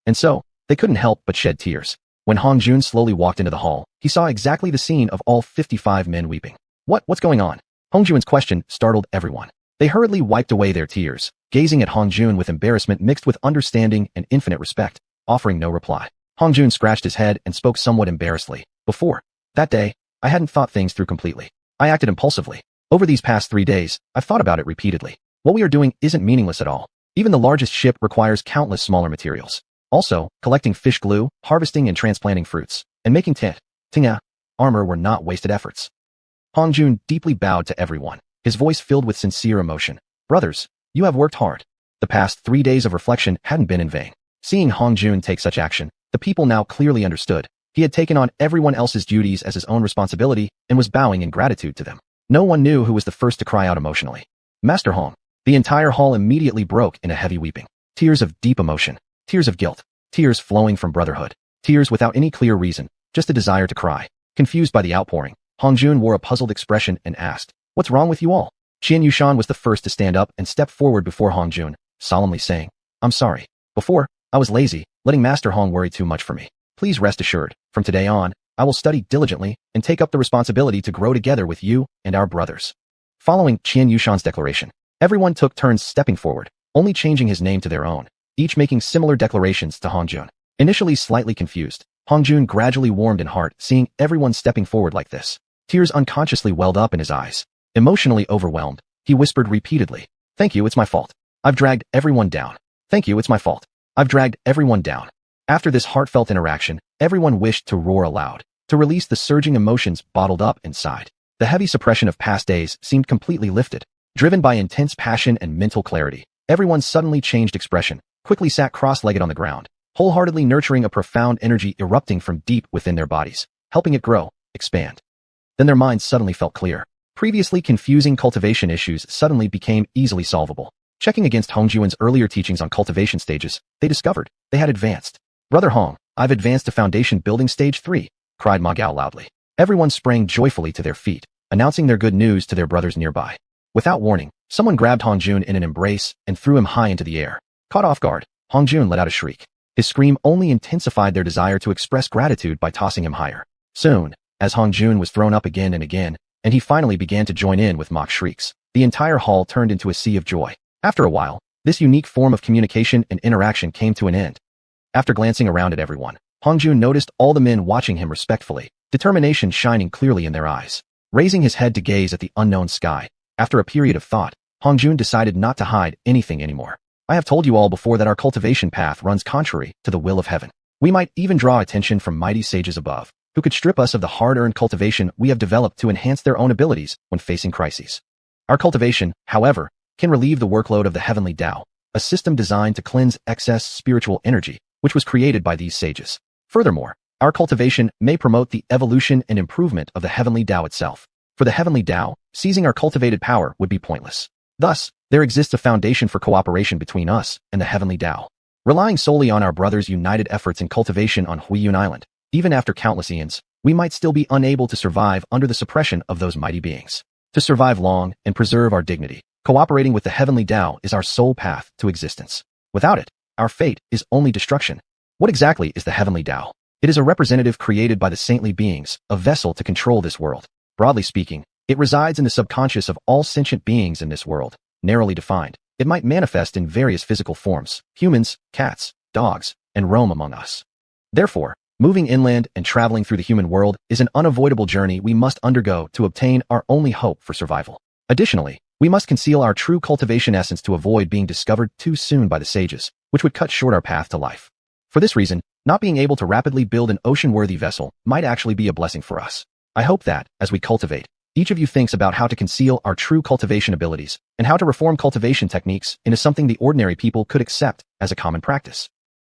And so, they couldn't help but shed tears. When Hongjun slowly walked into the hall, he saw exactly the scene of all 55 men weeping. What's going on? Hongjun's question startled everyone. They hurriedly wiped away their tears, gazing at Hongjun with embarrassment mixed with understanding and infinite respect, offering no reply. Hongjun scratched his head and spoke somewhat embarrassedly. Before that day, I hadn't thought things through completely. I acted impulsively. Over these past 3 days, I've thought about it repeatedly. What we are doing isn't meaningless at all. Even the largest ship requires countless smaller materials. Also, collecting fish glue, harvesting and transplanting fruits, and making tinga armor were not wasted efforts. Hongjun deeply bowed to everyone, his voice filled with sincere emotion. Brothers, you have worked hard. The past 3 days of reflection hadn't been in vain. Seeing Hongjun take such action, the people now clearly understood. He had taken on everyone else's duties as his own responsibility and was bowing in gratitude to them. No one knew who was the first to cry out emotionally. Master Hong. The entire hall immediately broke in a heavy weeping. Tears of deep emotion. Tears of guilt. Tears flowing from brotherhood. Tears without any clear reason, just a desire to cry. Confused by the outpouring, Hongjun wore a puzzled expression and asked, "What's wrong with you all?" Xianxia was the first to stand up and step forward before Hongjun, solemnly saying, "I'm sorry. Before, I was lazy, letting Master Hong worry too much for me. Please rest assured, from today on, I will study diligently and take up the responsibility to grow together with you and our brothers." Following Xianxia's declaration, everyone took turns stepping forward, only changing his name to their own, each making similar declarations to Hongjun. Initially slightly confused, Hongjun gradually warmed in heart seeing everyone stepping forward like this. Tears unconsciously welled up in his eyes. Emotionally overwhelmed, he whispered repeatedly, "Thank you, it's my fault. I've dragged everyone down. Thank you, it's my fault. I've dragged everyone down." After this heartfelt interaction, everyone wished to roar aloud, to release the surging emotions bottled up inside. The heavy suppression of past days seemed completely lifted. Driven by intense passion and mental clarity, everyone suddenly changed expression, quickly sat cross-legged on the ground, wholeheartedly nurturing a profound energy erupting from deep within their bodies, helping it grow, expand. Then their minds suddenly felt clear. Previously confusing cultivation issues suddenly became easily solvable. Checking against Hongjun's earlier teachings on cultivation stages, they discovered they had advanced. "Brother Hong, I've advanced to foundation building stage 3, cried Ma Gao loudly. Everyone sprang joyfully to their feet, announcing their good news to their brothers nearby. Without warning, someone grabbed Hongjun in an embrace and threw him high into the air. Caught off guard, Hongjun let out a shriek. His scream only intensified their desire to express gratitude by tossing him higher. Soon, as Hongjun was thrown up again and again, and he finally began to join in with mock shrieks, the entire hall turned into a sea of joy. After a while, this unique form of communication and interaction came to an end. After glancing around at everyone, Hongjun noticed all the men watching him respectfully, determination shining clearly in their eyes. Raising his head to gaze at the unknown sky, after a period of thought, Hongjun decided not to hide anything anymore. "I have told you all before that our cultivation path runs contrary to the will of heaven. We might even draw attention from mighty sages above, who could strip us of the hard-earned cultivation we have developed to enhance their own abilities when facing crises. Our cultivation, however, can relieve the workload of the heavenly Tao, a system designed to cleanse excess spiritual energy, which was created by these sages. Furthermore, our cultivation may promote the evolution and improvement of the heavenly Tao itself. For the heavenly Tao, seizing our cultivated power would be pointless. Thus, there exists a foundation for cooperation between us and the heavenly Tao. Relying solely on our brothers' united efforts in cultivation on Huiyun Island, even after countless eons, we might still be unable to survive under the suppression of those mighty beings. To survive long and preserve our dignity, cooperating with the heavenly Tao is our sole path to existence. Without it, our fate is only destruction." What exactly is the heavenly Tao? It is a representative created by the saintly beings, a vessel to control this world. Broadly speaking, it resides in the subconscious of all sentient beings in this world. Narrowly defined, it might manifest in various physical forms, humans, cats, dogs, and roam among us. Therefore, moving inland and traveling through the human world is an unavoidable journey we must undergo to obtain our only hope for survival. Additionally, We must conceal our true cultivation essence to avoid being discovered too soon by the sages, which would cut short our path to life. For this reason, not being able to rapidly build an ocean-worthy vessel might actually be a blessing for us. I hope that, as we cultivate, each of you thinks about how to conceal our true cultivation abilities and how to reform cultivation techniques into something the ordinary people could accept as a common practice.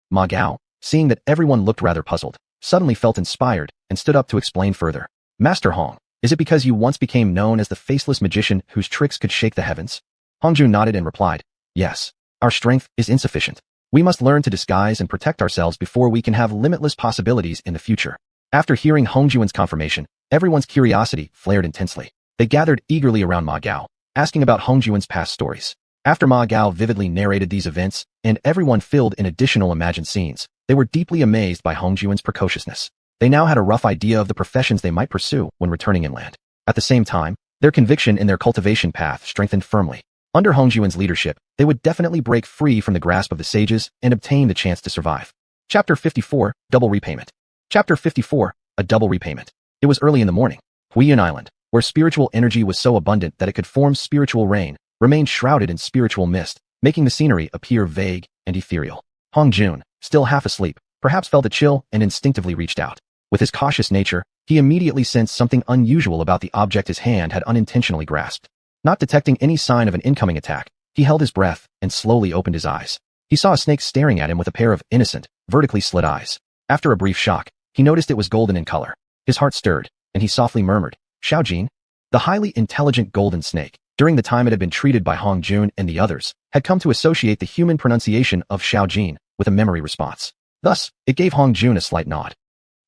Ma Gao, seeing that everyone looked rather puzzled, suddenly felt inspired and stood up to explain further. Master Hong, is it because you once became known as the faceless magician whose tricks could shake the heavens? Hongjun nodded and replied, yes. Our strength is insufficient. We must learn to disguise and protect ourselves before we can have limitless possibilities in the future. After hearing Hongjuan's confirmation, everyone's curiosity flared intensely. They gathered eagerly around Ma Gao, asking about Hongjuan's past stories. After Ma Gao vividly narrated these events, and everyone filled in additional imagined scenes, they were deeply amazed by Hongjuan's precociousness. They now had a rough idea of the professions they might pursue when returning inland. At the same time, their conviction in their cultivation path strengthened firmly. Under Hongjuan's leadership, they would definitely break free from the grasp of the sages and obtain the chance to survive. Chapter 54, Double Repayment. Chapter 54, A Double Repayment. It was early in the morning. Xiuxian Island, where spiritual energy was so abundant that it could form spiritual rain, remained shrouded in spiritual mist, making the scenery appear vague and ethereal. Hongjun, still half asleep, perhaps felt a chill and instinctively reached out. With his cautious nature, he immediately sensed something unusual about the object his hand had unintentionally grasped. Not detecting any sign of an incoming attack, he held his breath and slowly opened his eyes. He saw a snake staring at him with a pair of innocent, vertically slit eyes. After a brief shock, he noticed it was golden in color. His heart stirred, and he softly murmured, Xiaojin. The highly intelligent golden snake, during the time it had been treated by Hongjun and the others, had come to associate the human pronunciation of Xiaojin with a memory response. Thus, it gave Hongjun a slight nod.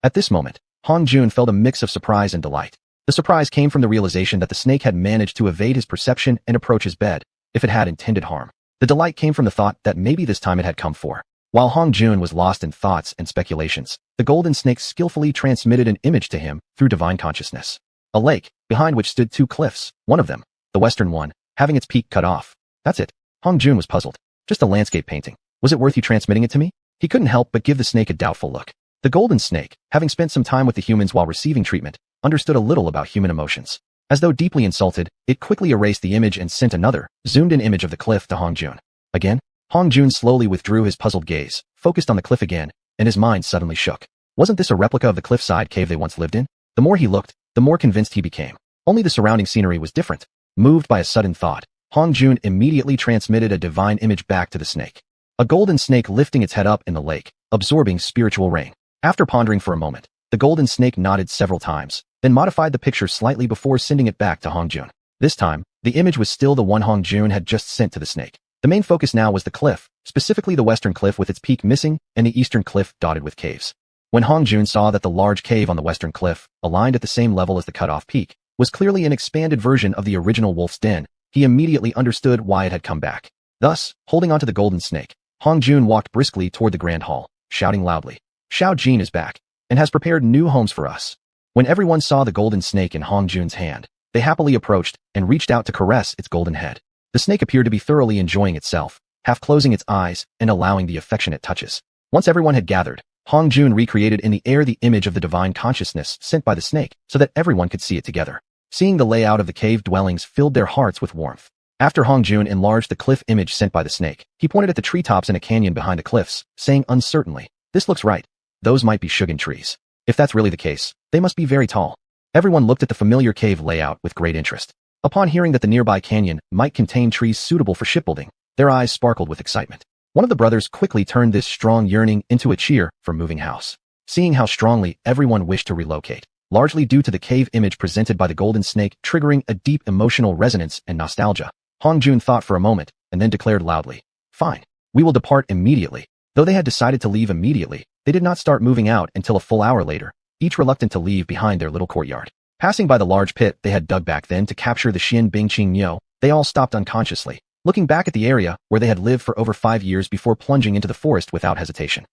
At this moment, Hongjun felt a mix of surprise and delight. The surprise came from the realization that the snake had managed to evade his perception and approach his bed, if it had intended harm. The delight came from the thought that maybe this time it had come for. While Hongjun was lost in thoughts and speculations, the golden snake skillfully transmitted an image to him through divine consciousness. A lake, behind which stood two cliffs, one of them, the western one, having its peak cut off. That's it. Hongjun was puzzled. Just a landscape painting. Was it worth you transmitting it to me? He couldn't help but give the snake a doubtful look. The golden snake, having spent some time with the humans while receiving treatment, understood a little about human emotions. As though deeply insulted, it quickly erased the image and sent another, zoomed-in image of the cliff to Hongjun. Again, Hongjun slowly withdrew his puzzled gaze, focused on the cliff again, and his mind suddenly shook. Wasn't this a replica of the cliffside cave they once lived in? The more he looked, the more convinced he became. Only the surrounding scenery was different. Moved by a sudden thought, Hongjun immediately transmitted a divine image back to the snake. A golden snake lifting its head up in the lake, absorbing spiritual rain. After pondering for a moment, the golden snake nodded several times, then modified the picture slightly before sending it back to Hongjun. This time, the image was still the one Hongjun had just sent to the snake. The main focus now was the cliff, specifically the western cliff with its peak missing and the eastern cliff dotted with caves. When Hongjun saw that the large cave on the western cliff, aligned at the same level as the cut-off peak, was clearly an expanded version of the original wolf's den, he immediately understood why it had come back. Thus, holding onto the golden snake, Hongjun walked briskly toward the grand hall, shouting loudly, Xiaojin is back, and has prepared new homes for us. When everyone saw the golden snake in Hongjun's hand, they happily approached and reached out to caress its golden head. The snake appeared to be thoroughly enjoying itself, half closing its eyes and allowing the affectionate touches. Once everyone had gathered, Hongjun recreated in the air the image of the divine consciousness sent by the snake so that everyone could see it together. Seeing the layout of the cave dwellings filled their hearts with warmth. After Hongjun enlarged the cliff image sent by the snake, he pointed at the treetops in a canyon behind the cliffs, saying uncertainly, this looks right. Those might be xiuxian trees. If that's really the case, they must be very tall. Everyone looked at the familiar cave layout with great interest. Upon hearing that the nearby canyon might contain trees suitable for shipbuilding, their eyes sparkled with excitement. One of the brothers quickly turned this strong yearning into a cheer for moving house. Seeing how strongly everyone wished to relocate, largely due to the cave image presented by the golden snake triggering a deep emotional resonance and nostalgia, Hongjun thought for a moment and then declared loudly, fine, we will depart immediately. Though they had decided to leave immediately, they did not start moving out until a full hour later, each reluctant to leave behind their little courtyard. Passing by the large pit they had dug back then to capture the Xin Bingqing Miao, they all stopped unconsciously, looking back at the area where they had lived for over 5 years before plunging into the forest without hesitation.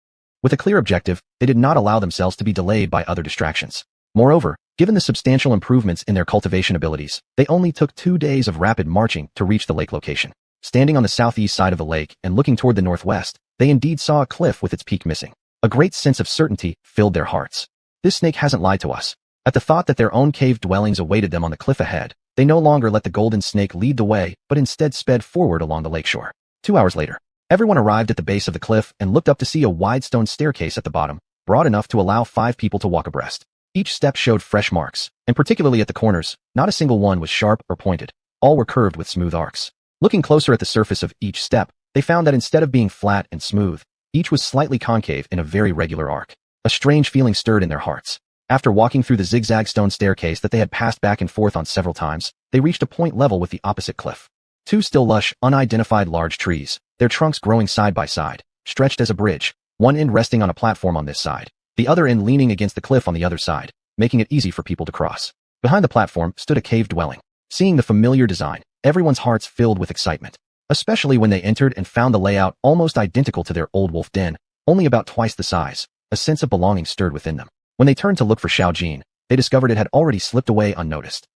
With a clear objective, they did not allow themselves to be delayed by other distractions. Moreover, given the substantial improvements in their cultivation abilities, they only took 2 days of rapid marching to reach the lake location. Standing on the southeast side of the lake and looking toward the northwest, they indeed saw a cliff with its peak missing. A great sense of certainty filled their hearts. This snake hasn't lied to us. At the thought that their own cave dwellings awaited them on the cliff ahead, They no longer let the golden snake lead the way, but instead sped forward along the lakeshore. 2 hours later, everyone arrived at the base of the cliff and looked up to see a wide stone staircase at the bottom, broad enough to allow 5 people to walk abreast. Each step showed fresh marks, and particularly at the corners, not a single one was sharp or pointed. All were curved with smooth arcs. Looking closer at the surface of each step, they found that instead of being flat and smooth, each was slightly concave in a very regular arc. A strange feeling stirred in their hearts. After walking through the zigzag stone staircase that they had passed back and forth on several times, they reached a point level with the opposite cliff. 2 still lush, unidentified large trees, their trunks growing side by side, stretched as a bridge, one end resting on a platform on this side, the other end leaning against the cliff on the other side, making it easy for people to cross. Behind the platform stood a cave dwelling. Seeing the familiar design, everyone's hearts filled with excitement, especially when they entered and found the layout almost identical to their old wolf den, only about twice the size. A sense of belonging stirred within them. When they turned to look for Xiaojin, they discovered it had already slipped away unnoticed.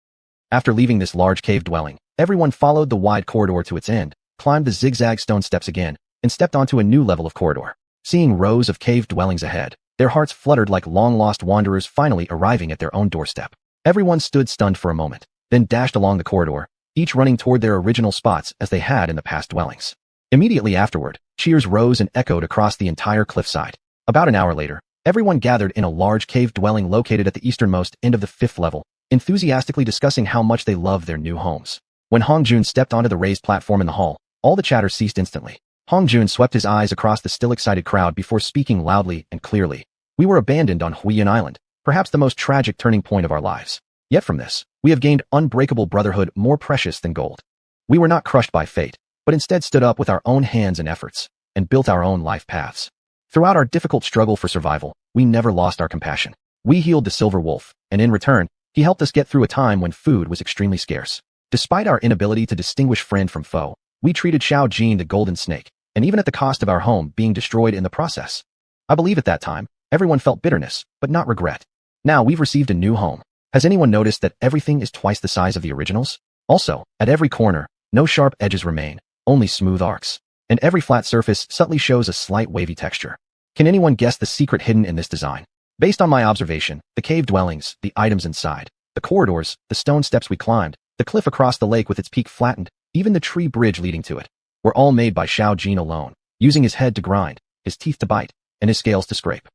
After leaving this large cave dwelling, everyone followed the wide corridor to its end, climbed the zigzag stone steps again, and stepped onto a new level of corridor. Seeing rows of cave dwellings ahead, their hearts fluttered like long-lost wanderers finally arriving at their own doorstep. Everyone stood stunned for a moment, then dashed along the corridor, each running toward their original spots as they had in the past dwellings. Immediately afterward, cheers rose and echoed across the entire cliffside. About an hour later, everyone gathered in a large cave dwelling located at the easternmost end of the 5th level, enthusiastically discussing how much they loved their new homes. When Hongjun stepped onto the raised platform in the hall, all the chatter ceased instantly. Hongjun swept his eyes across the still excited crowd before speaking loudly and clearly. We were abandoned on Huiyan Island, perhaps the most tragic turning point of our lives. Yet from this, we have gained unbreakable brotherhood more precious than gold. We were not crushed by fate, but instead stood up with our own hands and efforts, and built our own life paths. Throughout our difficult struggle for survival, we never lost our compassion. We healed the silver wolf, and in return, he helped us get through a time when food was extremely scarce. Despite our inability to distinguish friend from foe, we treated Xiaojin the golden snake, and even at the cost of our home being destroyed in the process. I believe at that time, everyone felt bitterness, but not regret. Now we've received a new home. Has anyone noticed that everything is twice the size of the originals? Also, at every corner, no sharp edges remain, only smooth arcs, and every flat surface subtly shows a slight wavy texture. Can anyone guess the secret hidden in this design? Based on my observation, the cave dwellings, the items inside, the corridors, the stone steps we climbed, the cliff across the lake with its peak flattened, even the tree bridge leading to it, were all made by Xiaojin alone, using his head to grind, his teeth to bite, and his scales to scrape.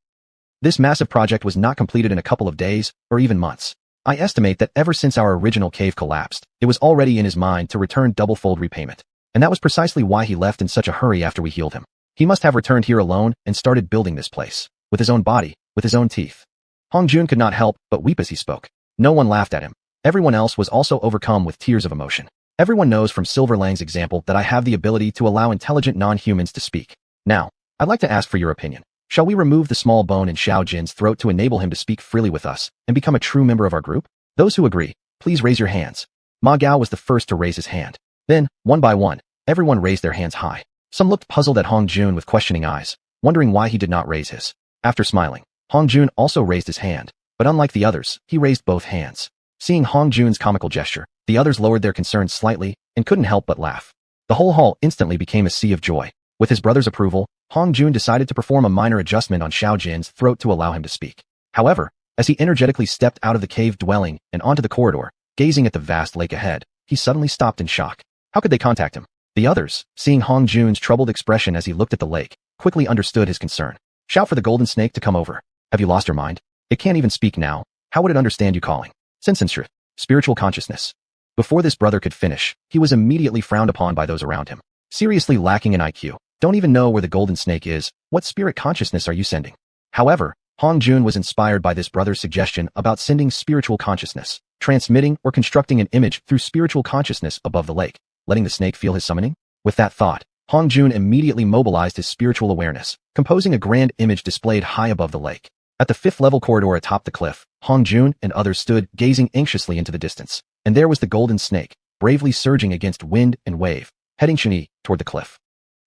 This massive project was not completed in a couple of days, or even months. I estimate that ever since our original cave collapsed, it was already in his mind to return double-fold repayment. And that was precisely why he left in such a hurry after we healed him. He must have returned here alone and started building this place, with his own body, with his own teeth. Hongjun could not help but weep as he spoke. No one laughed at him. Everyone else was also overcome with tears of emotion. Everyone knows from Silverlang's example that I have the ability to allow intelligent non-humans to speak. Now, I'd like to ask for your opinion. Shall we remove the small bone in Xiaojin's throat to enable him to speak freely with us and become a true member of our group? Those who agree, please raise your hands. Ma Gao was the first to raise his hand. Then, one by one, everyone raised their hands high. Some looked puzzled at Hongjun with questioning eyes, wondering why he did not raise his. After smiling, Hongjun also raised his hand, but unlike the others, he raised both hands. Seeing Hongjun's comical gesture, the others lowered their concerns slightly and couldn't help but laugh. The whole hall instantly became a sea of joy. With his brother's approval, Hongjun decided to perform a minor adjustment on Xiaojin's throat to allow him to speak. However, as he energetically stepped out of the cave dwelling and onto the corridor, gazing at the vast lake ahead, he suddenly stopped in shock. How could they contact him? The others, seeing Hongjun's troubled expression as he looked at the lake, quickly understood his concern. Shout for the golden snake to come over. Have you lost your mind? It can't even speak now. How would it understand you calling? Sense and truth. Spiritual consciousness. Before this brother could finish, he was immediately frowned upon by those around him. Seriously lacking in IQ. Don't even know where the golden snake is. What spirit consciousness are you sending? However, Hongjun was inspired by this brother's suggestion about sending spiritual consciousness, transmitting or constructing an image through spiritual consciousness above the lake, letting the snake feel his summoning. With that thought, Hongjun immediately mobilized his spiritual awareness, composing a grand image displayed high above the lake. At the 5th level corridor atop the cliff, Hongjun and others stood gazing anxiously into the distance, and there was the golden snake, bravely surging against wind and wave, heading Shuni toward the cliff.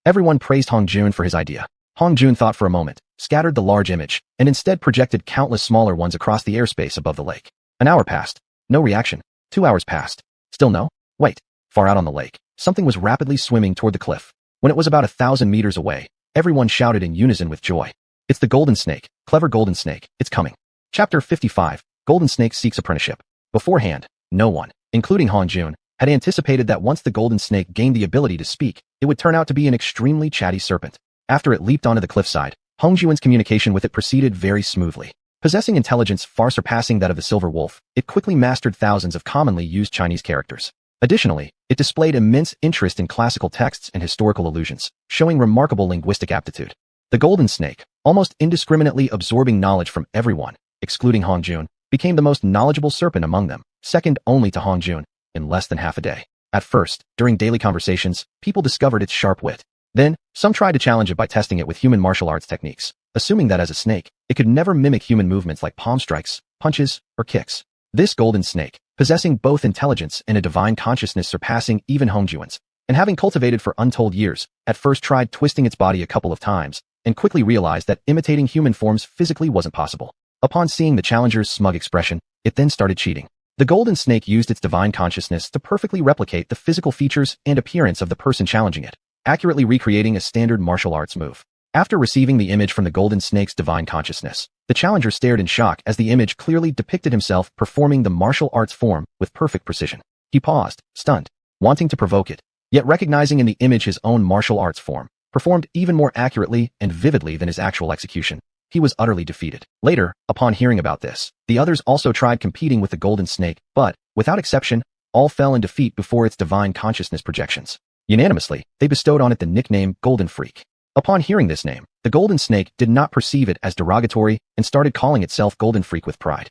Everyone praised Hongjun for his idea. Hongjun thought for a moment, scattered the large image, and instead projected countless smaller ones across the airspace above the lake. An hour passed. No reaction. 2 hours passed. Still no? Wait. Far out on the lake, something was rapidly swimming toward the cliff. When it was about 1,000 meters away, everyone shouted in unison with joy. It's the golden snake, clever golden snake, it's coming. Chapter 55, Golden Snake Seeks Apprenticeship. Beforehand, no one, including Han Jun, had anticipated that once the golden snake gained the ability to speak, it would turn out to be an extremely chatty serpent. After it leaped onto the cliffside, Hong Juan's communication with it proceeded very smoothly. Possessing intelligence far surpassing that of the silver wolf, it quickly mastered thousands of commonly used Chinese characters. Additionally, it displayed immense interest in classical texts and historical allusions, showing remarkable linguistic aptitude. The golden snake, almost indiscriminately absorbing knowledge from everyone, excluding Hong Jun, became the most knowledgeable serpent among them, second only to Hong Jun, in less than half a day. At first, during daily conversations, people discovered its sharp wit. Then, some tried to challenge it by testing it with human martial arts techniques, assuming that as a snake, it could never mimic human movements like palm strikes, punches, or kicks. This golden snake, possessing both intelligence and a divine consciousness surpassing even Hong Juan's, and having cultivated for untold years, at first tried twisting its body a couple of times, and quickly realized that imitating human forms physically wasn't possible. Upon seeing the challenger's smug expression, it then started cheating. The golden snake used its divine consciousness to perfectly replicate the physical features and appearance of the person challenging it, accurately recreating a standard martial arts move. After receiving the image from the golden snake's divine consciousness, the challenger stared in shock as the image clearly depicted himself performing the martial arts form with perfect precision. He paused, stunned, wanting to provoke it, yet recognizing in the image his own martial arts form, performed even more accurately and vividly than his actual execution. He was utterly defeated. Later, upon hearing about this, the others also tried competing with the golden snake, but, without exception, all fell in defeat before its divine consciousness projections. Unanimously, they bestowed on it the nickname Golden Freak. Upon hearing this name, the golden snake did not perceive it as derogatory and started calling itself Golden Freak with pride.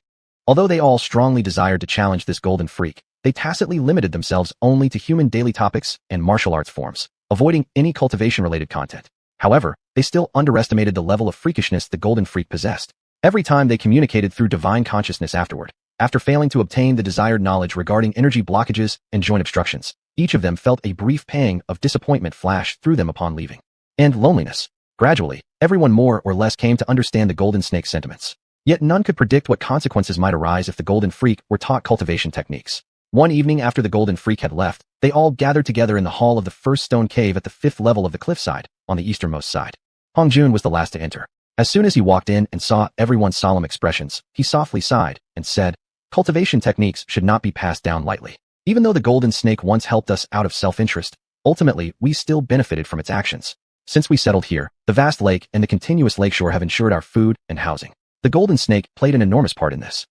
Although they all strongly desired to challenge this golden freak, they tacitly limited themselves only to human daily topics and martial arts forms, avoiding any cultivation-related content. However, they still underestimated the level of freakishness the golden freak possessed. Every time they communicated through divine consciousness afterward, after failing to obtain the desired knowledge regarding energy blockages and joint obstructions, each of them felt a brief pang of disappointment flash through them upon leaving. And loneliness. Gradually, everyone more or less came to understand the golden snake's sentiments. Yet none could predict what consequences might arise if the golden freak were taught cultivation techniques. One evening after the golden freak had left, they all gathered together in the hall of the first stone cave at the 5th level of the cliffside, on the easternmost side. Hong Jun was the last to enter. As soon as he walked in and saw everyone's solemn expressions, he softly sighed and said, "Cultivation techniques should not be passed down lightly. Even though the golden snake once helped us out of self-interest, ultimately we still benefited from its actions. Since we settled here, the vast lake and the continuous lakeshore have ensured our food and housing. The golden snake played an enormous part in this.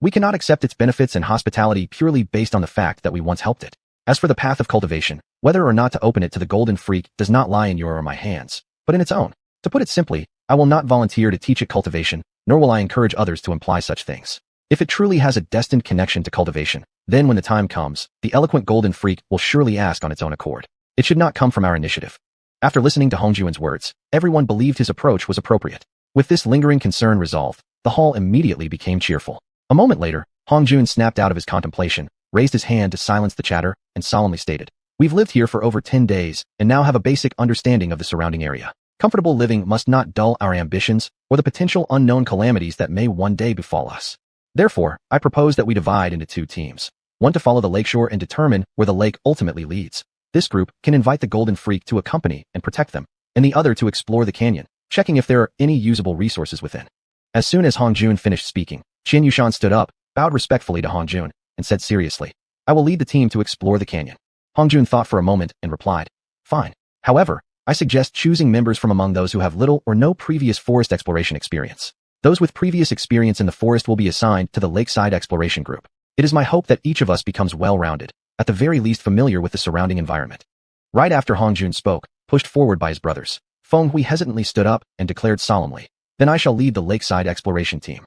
We cannot accept its benefits and hospitality purely based on the fact that we once helped it. As for the path of cultivation, whether or not to open it to the golden freak does not lie in your or my hands, but in its own. To put it simply, I will not volunteer to teach it cultivation, nor will I encourage others to imply such things. If it truly has a destined connection to cultivation, then when the time comes, the eloquent golden freak will surely ask on its own accord. It should not come from our initiative." After listening to Hong Juan's words, everyone believed his approach was appropriate. With this lingering concern resolved, the hall immediately became cheerful. A moment later, Hong Jun snapped out of his contemplation, raised his hand to silence the chatter, and solemnly stated, "We've lived here for over 10 days, and now have a basic understanding of the surrounding area. Comfortable living must not dull our ambitions or the potential unknown calamities that may one day befall us. Therefore, I propose that we divide into 2 teams. One to follow the lakeshore and determine where the lake ultimately leads. This group can invite the golden freak to accompany and protect them, and the other to explore the canyon, checking if there are any usable resources within." As soon as Hong Jun finished speaking, Xiuxian stood up, bowed respectfully to Hong Jun, and said seriously, "I will lead the team to explore the canyon." Hong Jun thought for a moment and replied, "Fine. However, I suggest choosing members from among those who have little or no previous forest exploration experience. Those with previous experience in the forest will be assigned to the lakeside exploration group. It is my hope that each of us becomes well-rounded, at the very least familiar with the surrounding environment." Right after Hong Jun spoke, pushed forward by his brothers, Feng Hui hesitantly stood up and declared solemnly, "Then I shall lead the lakeside exploration team."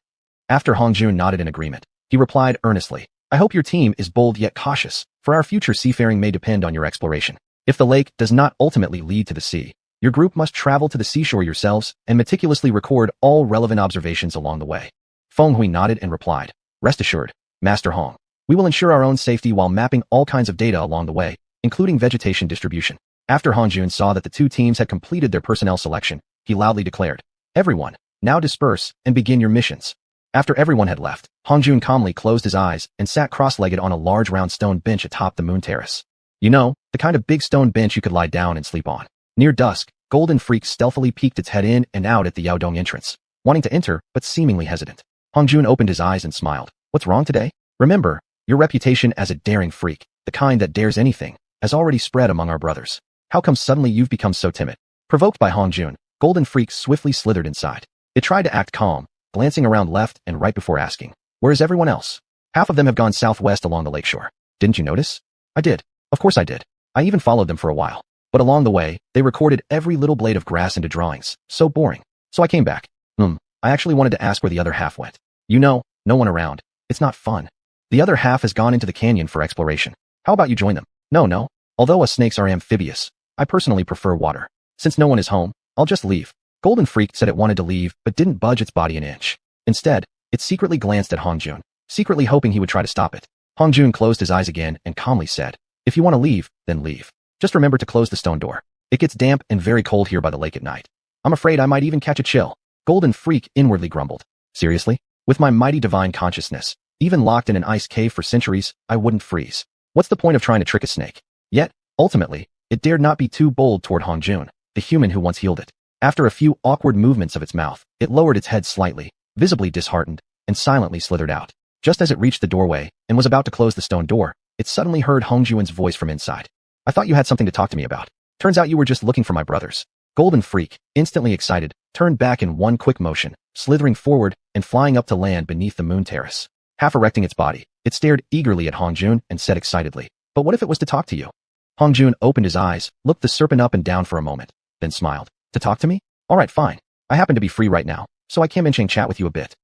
After Hong Jun nodded in agreement, he replied earnestly, "I hope your team is bold yet cautious, for our future seafaring may depend on your exploration. If the lake does not ultimately lead to the sea, your group must travel to the seashore yourselves and meticulously record all relevant observations along the way." Feng Hui nodded and replied, "Rest assured, Master Hong. We will ensure our own safety while mapping all kinds of data along the way, including vegetation distribution." After Hong Jun saw that the 2 teams had completed their personnel selection, he loudly declared, "Everyone, now disperse and begin your missions." After everyone had left, Hong Jun calmly closed his eyes and sat cross-legged on a large round stone bench atop the moon terrace. You know, the kind of big stone bench you could lie down and sleep on. Near dusk, Golden Freak stealthily peeked its head in and out at the Yaodong entrance, wanting to enter but seemingly hesitant. Hong Jun opened his eyes and smiled. "What's wrong today?" "Remember, Your reputation as a daring freak, the kind that dares anything, has already spread among our brothers. How come suddenly you've become so timid? Provoked by Hongjun, Golden Freak swiftly slithered inside. It tried to act calm, glancing around left and right before asking, "Where is everyone else?" "Half of them have gone southwest along the lakeshore. Didn't you notice?" "I did. Of course I did. I even followed them for a while. But along the way, they recorded every little blade of grass into drawings. So boring. So I came back. I actually wanted to ask where the other half went. You know, no one around. It's not fun. The other half has gone into the canyon for exploration. How about you join them?" No. Although us snakes are amphibious, I personally prefer water. Since no one is home, I'll just leave." Golden Freak said it wanted to leave, but didn't budge its body an inch. Instead, it secretly glanced at Hongjun, secretly hoping he would try to stop it. Hongjun closed his eyes again and calmly said, "If you want to leave, then leave. Just remember to close the stone door. It gets damp and very cold here by the lake at night. I'm afraid I might even catch a chill." Golden Freak inwardly grumbled. "Seriously? With my mighty divine consciousness, even locked in an ice cave for centuries, I wouldn't freeze. What's the point of trying to trick a snake?" Yet, ultimately, it dared not be too bold toward Hongjun, the human who once healed it. After a few awkward movements of its mouth, it lowered its head slightly, visibly disheartened, and silently slithered out. Just as it reached the doorway and was about to close the stone door, it suddenly heard Hongjun's voice from inside. "I thought you had something to talk to me about. Turns out you were just looking for my brothers." Golden Freak, instantly excited, turned back in one quick motion, slithering forward and flying up to land beneath the moon terrace. Half erecting its body, it stared eagerly at Hongjun and said excitedly, "But what if it was to talk to you?" Hongjun opened his eyes, looked the serpent up and down for a moment, then smiled. "To talk to me? All right, fine. I happen to be free right now, so I came in and chat with you a bit."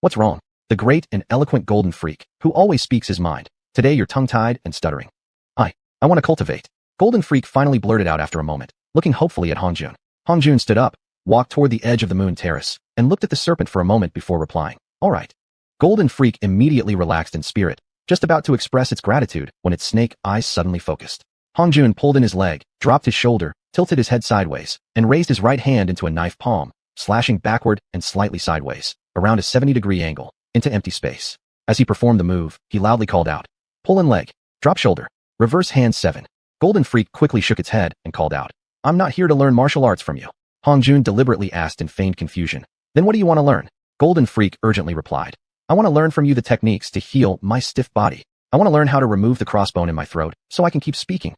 What's wrong?" The great and eloquent Golden Freak, who always speaks his mind. Today you're tongue-tied and stuttering. I want to cultivate." Golden Freak finally blurted out after a moment, looking hopefully at Hongjun. Hongjun stood up, walked toward the edge of the moon terrace, and looked at the serpent for a moment before replying, "All right." Golden Freak immediately relaxed in spirit, just about to express its gratitude when its snake eyes suddenly focused. Hongjun pulled in his leg, dropped his shoulder, tilted his head sideways, and raised his right hand into a knife palm, slashing backward and slightly sideways, around a 70-degree angle, into empty space. As he performed the move, he loudly called out, "Pull in leg, drop shoulder, reverse hand 7. Golden Freak quickly shook its head and called out, "I'm not here to learn martial arts from you." Hongjun deliberately asked in feigned confusion, "Then what do you want to learn?" Golden Freak urgently replied, "I want to learn from you the techniques to heal my stiff body. I want to learn how to remove the crossbone in my throat so I can keep speaking."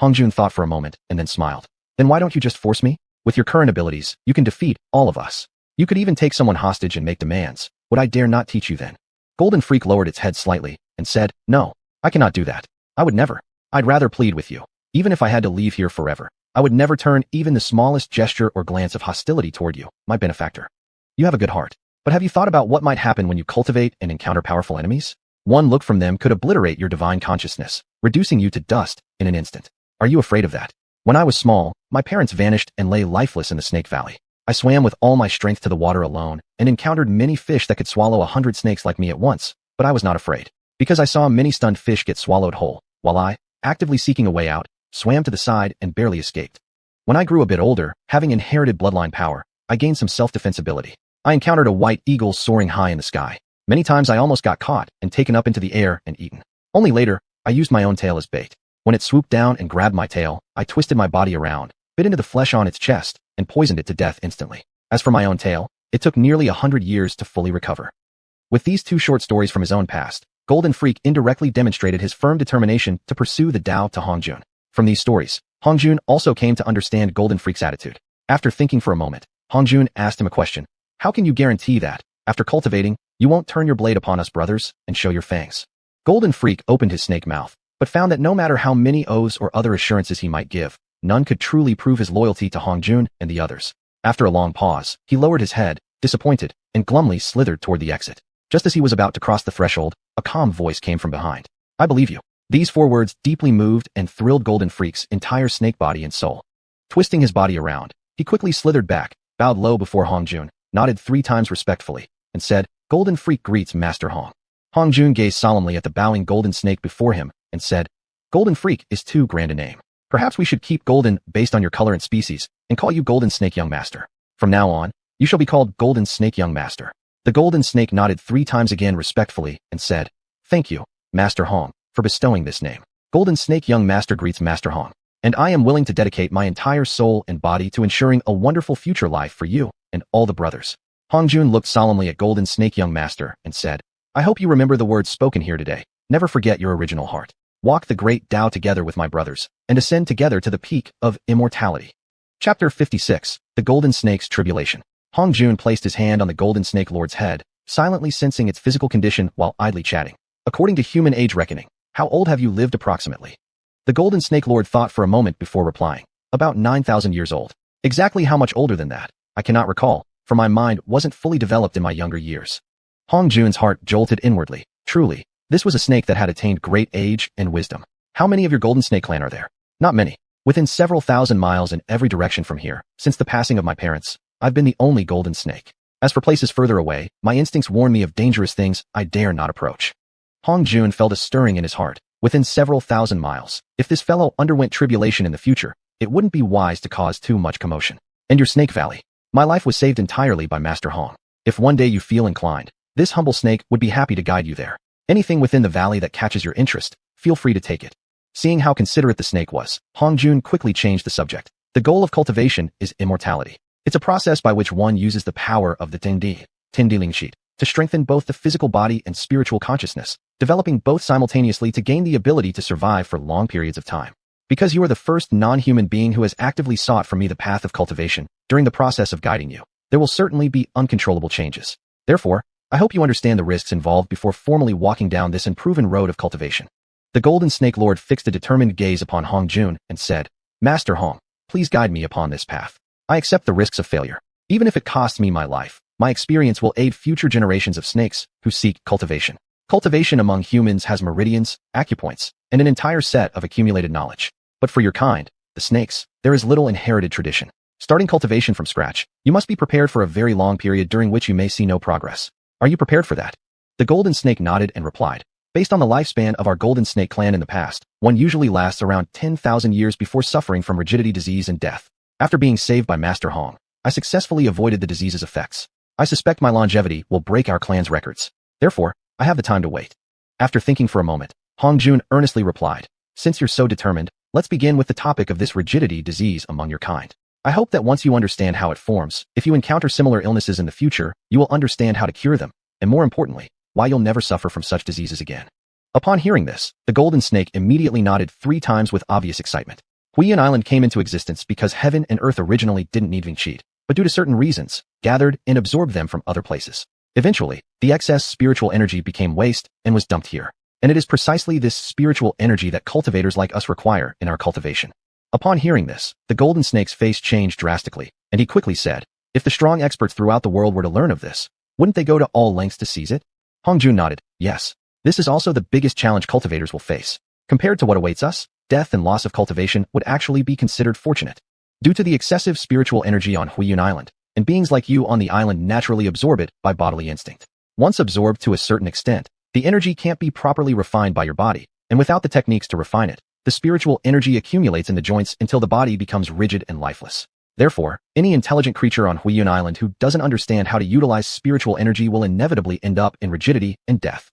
Hongjun thought for a moment and then smiled. "Then why don't you just force me? With your current abilities, you can defeat all of us. You could even take someone hostage and make demands. Would I dare not teach you then?" Golden Freak lowered its head slightly and said, "No, I cannot do that. I would never. I'd rather plead with you. Even if I had to leave here forever, I would never turn even the smallest gesture or glance of hostility toward you, my benefactor. You have a good heart. But have you thought about what might happen when you cultivate and encounter powerful enemies? One look from them could obliterate your divine consciousness, reducing you to dust in an instant. Are you afraid of that? When I was small, my parents vanished and lay lifeless in the Snake Valley. I swam with all my strength to the water alone and encountered many fish that could swallow 100 snakes like me at once, but I was not afraid. Because I saw many stunned fish get swallowed whole, while I, actively seeking a way out, swam to the side and barely escaped. When I grew a bit older, having inherited bloodline power, I gained some self-defense ability. I encountered a white eagle soaring high in the sky. Many times I almost got caught and taken up into the air and eaten. Only later, I used my own tail as bait. When it swooped down and grabbed my tail, I twisted my body around, bit into the flesh on its chest, and poisoned it to death instantly. As for my own tail, it took nearly 100 years to fully recover. With these two short stories from his own past, Golden Freak indirectly demonstrated his firm determination to pursue the Tao to Hongjun. From these stories, Hongjun also came to understand Golden Freak's attitude. After thinking for a moment, Hongjun asked him a question. "How can you guarantee that, after cultivating, you won't turn your blade upon us brothers and show your fangs?" Golden Freak opened his snake mouth, but found that no matter how many oaths or other assurances he might give, none could truly prove his loyalty to Hongjun and the others. After a long pause, he lowered his head, disappointed, and glumly slithered toward the exit. Just as he was about to cross the threshold, a calm voice came from behind. "I believe you." These 4 words deeply moved and thrilled Golden Freak's entire snake body and soul. Twisting his body around, he quickly slithered back, bowed low before Hongjun, nodded 3 times respectfully, and said, "Golden Freak greets Master Hong." Hongjun gazed solemnly at the bowing golden snake before him and said, "Golden Freak is too grand a name. Perhaps we should keep golden based on your color and species and call you Golden Snake Young Master. From now on, you shall be called Golden Snake Young Master." The golden snake nodded 3 times again respectfully and said, "Thank you, Master Hong, for bestowing this name. Golden Snake Young Master greets Master Hong, and I am willing to dedicate my entire soul and body to ensuring a wonderful future life for you and all the brothers." Hongjun looked solemnly at Golden Snake Young Master and said, I hope you remember the words spoken here today. Never forget your original heart. Walk the great Tao together with my brothers, and ascend together to the peak of immortality. Chapter 56, The Golden Snake's Tribulation. Hong Jun placed his hand on the Golden Snake Lord's head, silently sensing its physical condition while idly chatting. According to human age reckoning, how old have you lived approximately? The Golden Snake Lord thought for a moment before replying. About 9,000 years old. Exactly how much older than that, I cannot recall, for my mind wasn't fully developed in my younger years. Hong Jun's heart jolted inwardly. Truly, this was a snake that had attained great age and wisdom. How many of your Golden Snake clan are there? Not many. Within several thousand miles in every direction from here, since the passing of my parents, I've been the only Golden Snake. As for places further away, my instincts warn me of dangerous things I dare not approach. Hong Jun felt a stirring in his heart. Within several thousand miles. If this fellow underwent tribulation in the future, it wouldn't be wise to cause too much commotion. And your Snake Valley. My life was saved entirely by Master Hong. If one day you feel inclined, this humble snake would be happy to guide you there. Anything within the valley that catches your interest, feel free to take it. Seeing how considerate the snake was, Hong Jun quickly changed the subject. The goal of cultivation is immortality. It's a process by which one uses the power of the Tindiling sheet to strengthen both the physical body and spiritual consciousness, developing both simultaneously to gain the ability to survive for long periods of time. Because you are the first non-human being who has actively sought from me the path of cultivation, during the process of guiding you, there will certainly be uncontrollable changes. Therefore, I hope you understand the risks involved before formally walking down this unproven road of cultivation. The Golden Snake Lord fixed a determined gaze upon Hong Jun and said, Master Hong, please guide me upon this path. I accept the risks of failure. Even if it costs me my life, my experience will aid future generations of snakes who seek cultivation. Cultivation among humans has meridians, acupoints, and an entire set of accumulated knowledge. But for your kind, the snakes, there is little inherited tradition. Starting cultivation from scratch, you must be prepared for a very long period during which you may see no progress. Are you prepared for that? The Golden Snake nodded and replied. Based on the lifespan of our Golden Snake clan in the past, one usually lasts around 10,000 years before suffering from rigidity, disease, and death. After being saved by Master Hong, I successfully avoided the disease's effects. I suspect my longevity will break our clan's records. Therefore, I have the time to wait. After thinking for a moment, Hong Jun earnestly replied, Since you're so determined, let's begin with the topic of this rigidity disease among your kind. I hope that once you understand how it forms, if you encounter similar illnesses in the future, you will understand how to cure them, and more importantly, why you'll never suffer from such diseases again. Upon hearing this, the Golden Snake immediately nodded 3 times with obvious excitement. Xuanhuan Island came into existence because heaven and earth originally didn't need Vincible, but due to certain reasons, gathered and absorbed them from other places. Eventually, the excess spiritual energy became waste and was dumped here. And it is precisely this spiritual energy that cultivators like us require in our cultivation. Upon hearing this, the Golden Snake's face changed drastically, and he quickly said, If the strong experts throughout the world were to learn of this, wouldn't they go to all lengths to seize it? Hong Jun nodded. Yes. This is also the biggest challenge cultivators will face. Compared to what awaits us, death and loss of cultivation would actually be considered fortunate. Due to the excessive spiritual energy on Xuanhuan Island, and beings like you on the island naturally absorb it by bodily instinct. Once absorbed to a certain extent, the energy can't be properly refined by your body, and without the techniques to refine it, the spiritual energy accumulates in the joints until the body becomes rigid and lifeless. Therefore, any intelligent creature on Xuanhuan Island who doesn't understand how to utilize spiritual energy will inevitably end up in rigidity and death.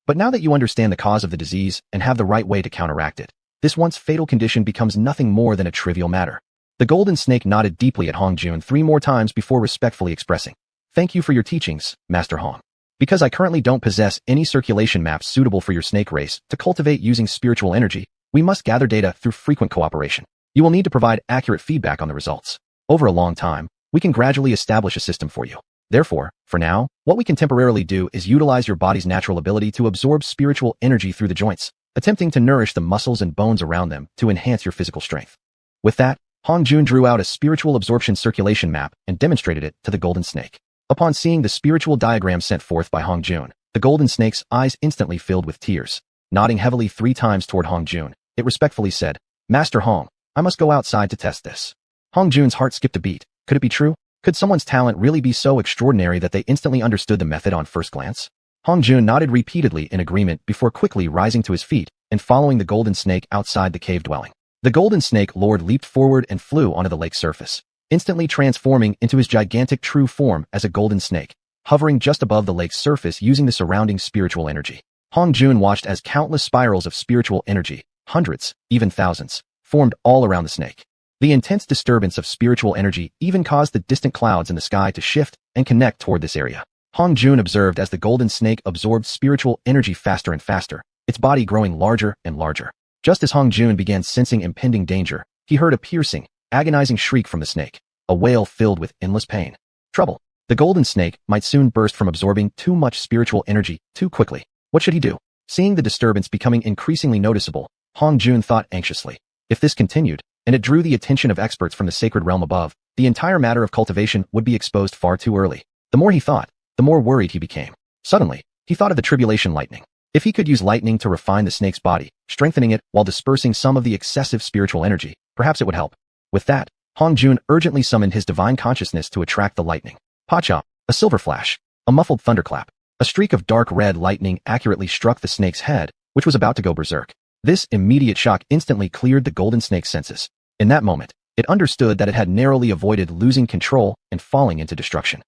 But now that you understand the cause of the disease and have the right way to counteract it, this once fatal condition becomes nothing more than a trivial matter. The Golden Snake nodded deeply at Hong Jun 3 more times before respectfully expressing, Thank you for your teachings, Master Hong. Because I currently don't possess any circulation maps suitable for your snake race to cultivate using spiritual energy, we must gather data through frequent cooperation. You will need to provide accurate feedback on the results. Over a long time, we can gradually establish a system for you. Therefore, for now, what we can temporarily do is utilize your body's natural ability to absorb spiritual energy through the joints, attempting to nourish the muscles and bones around them to enhance your physical strength. With that, Hong Jun drew out a spiritual absorption circulation map and demonstrated it to the Golden Snake. Upon seeing the spiritual diagram sent forth by Hong Jun, the Golden Snake's eyes instantly filled with tears. Nodding heavily 3 times toward Hong Jun, it respectfully said, Master Hong, I must go outside to test this. Hong Jun's heart skipped a beat. Could it be true? Could someone's talent really be so extraordinary that they instantly understood the method on first glance? Hong Jun nodded repeatedly in agreement before quickly rising to his feet and following the Golden Snake outside the cave dwelling. The Golden Snake Lord leaped forward and flew onto the lake's surface, instantly transforming into his gigantic true form as a golden snake, hovering just above the lake's surface using the surrounding spiritual energy. Hong Jun watched as countless spirals of spiritual energy, hundreds, even thousands, formed all around the snake. The intense disturbance of spiritual energy even caused the distant clouds in the sky to shift and connect toward this area. Hong Jun observed as the golden snake absorbed spiritual energy faster and faster, its body growing larger and larger. Just as Hong Jun began sensing impending danger, he heard a piercing, agonizing shriek from the snake, a wail filled with endless pain. Trouble. The golden snake might soon burst from absorbing too much spiritual energy too quickly. What should he do? Seeing the disturbance becoming increasingly noticeable, Hong Jun thought anxiously. If this continued, and it drew the attention of experts from the sacred realm above, the entire matter of cultivation would be exposed far too early. The more he thought, the more worried he became. Suddenly, he thought of the tribulation lightning. If he could use lightning to refine the snake's body, strengthening it while dispersing some of the excessive spiritual energy, perhaps it would help. With that, Hong Jun urgently summoned his divine consciousness to attract the lightning. Pa-chop, a silver flash, a muffled thunderclap. A streak of dark red lightning accurately struck the snake's head, which was about to go berserk. This immediate shock instantly cleared the golden snake's senses. In that moment, it understood that it had narrowly avoided losing control and falling into destruction.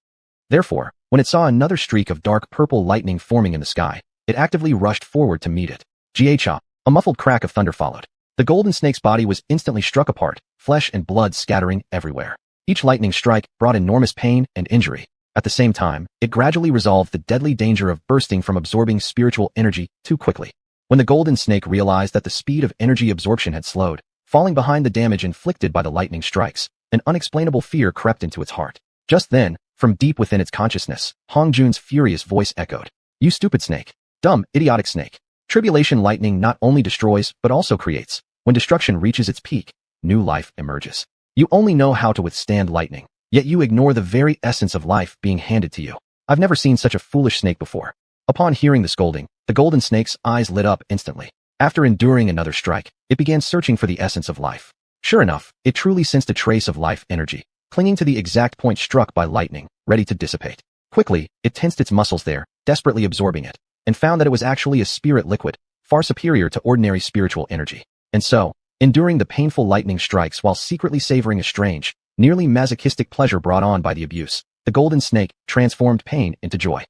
Therefore, when it saw another streak of dark purple lightning forming in the sky, it actively rushed forward to meet it. Xiuxian, a muffled crack of thunder followed. The golden snake's body was instantly struck apart, flesh and blood scattering everywhere. Each lightning strike brought enormous pain and injury. At the same time, it gradually resolved the deadly danger of bursting from absorbing spiritual energy too quickly. When the golden snake realized that the speed of energy absorption had slowed, falling behind the damage inflicted by the lightning strikes, an unexplainable fear crept into its heart. Just then, from deep within its consciousness, Hong Jun's furious voice echoed. "You stupid snake. Dumb, idiotic snake. Tribulation lightning not only destroys, but also creates. When destruction reaches its peak, new life emerges. You only know how to withstand lightning, yet you ignore the very essence of life being handed to you. I've never seen such a foolish snake before." Upon hearing the scolding, the golden snake's eyes lit up instantly. After enduring another strike, it began searching for the essence of life. Sure enough, it truly sensed a trace of life energy, clinging to the exact point struck by lightning, ready to dissipate. Quickly, it tensed its muscles there, desperately absorbing it, and found that it was actually a spirit liquid, far superior to ordinary spiritual energy. And so, enduring the painful lightning strikes while secretly savoring a strange, nearly masochistic pleasure brought on by the abuse, the golden snake transformed pain into joy.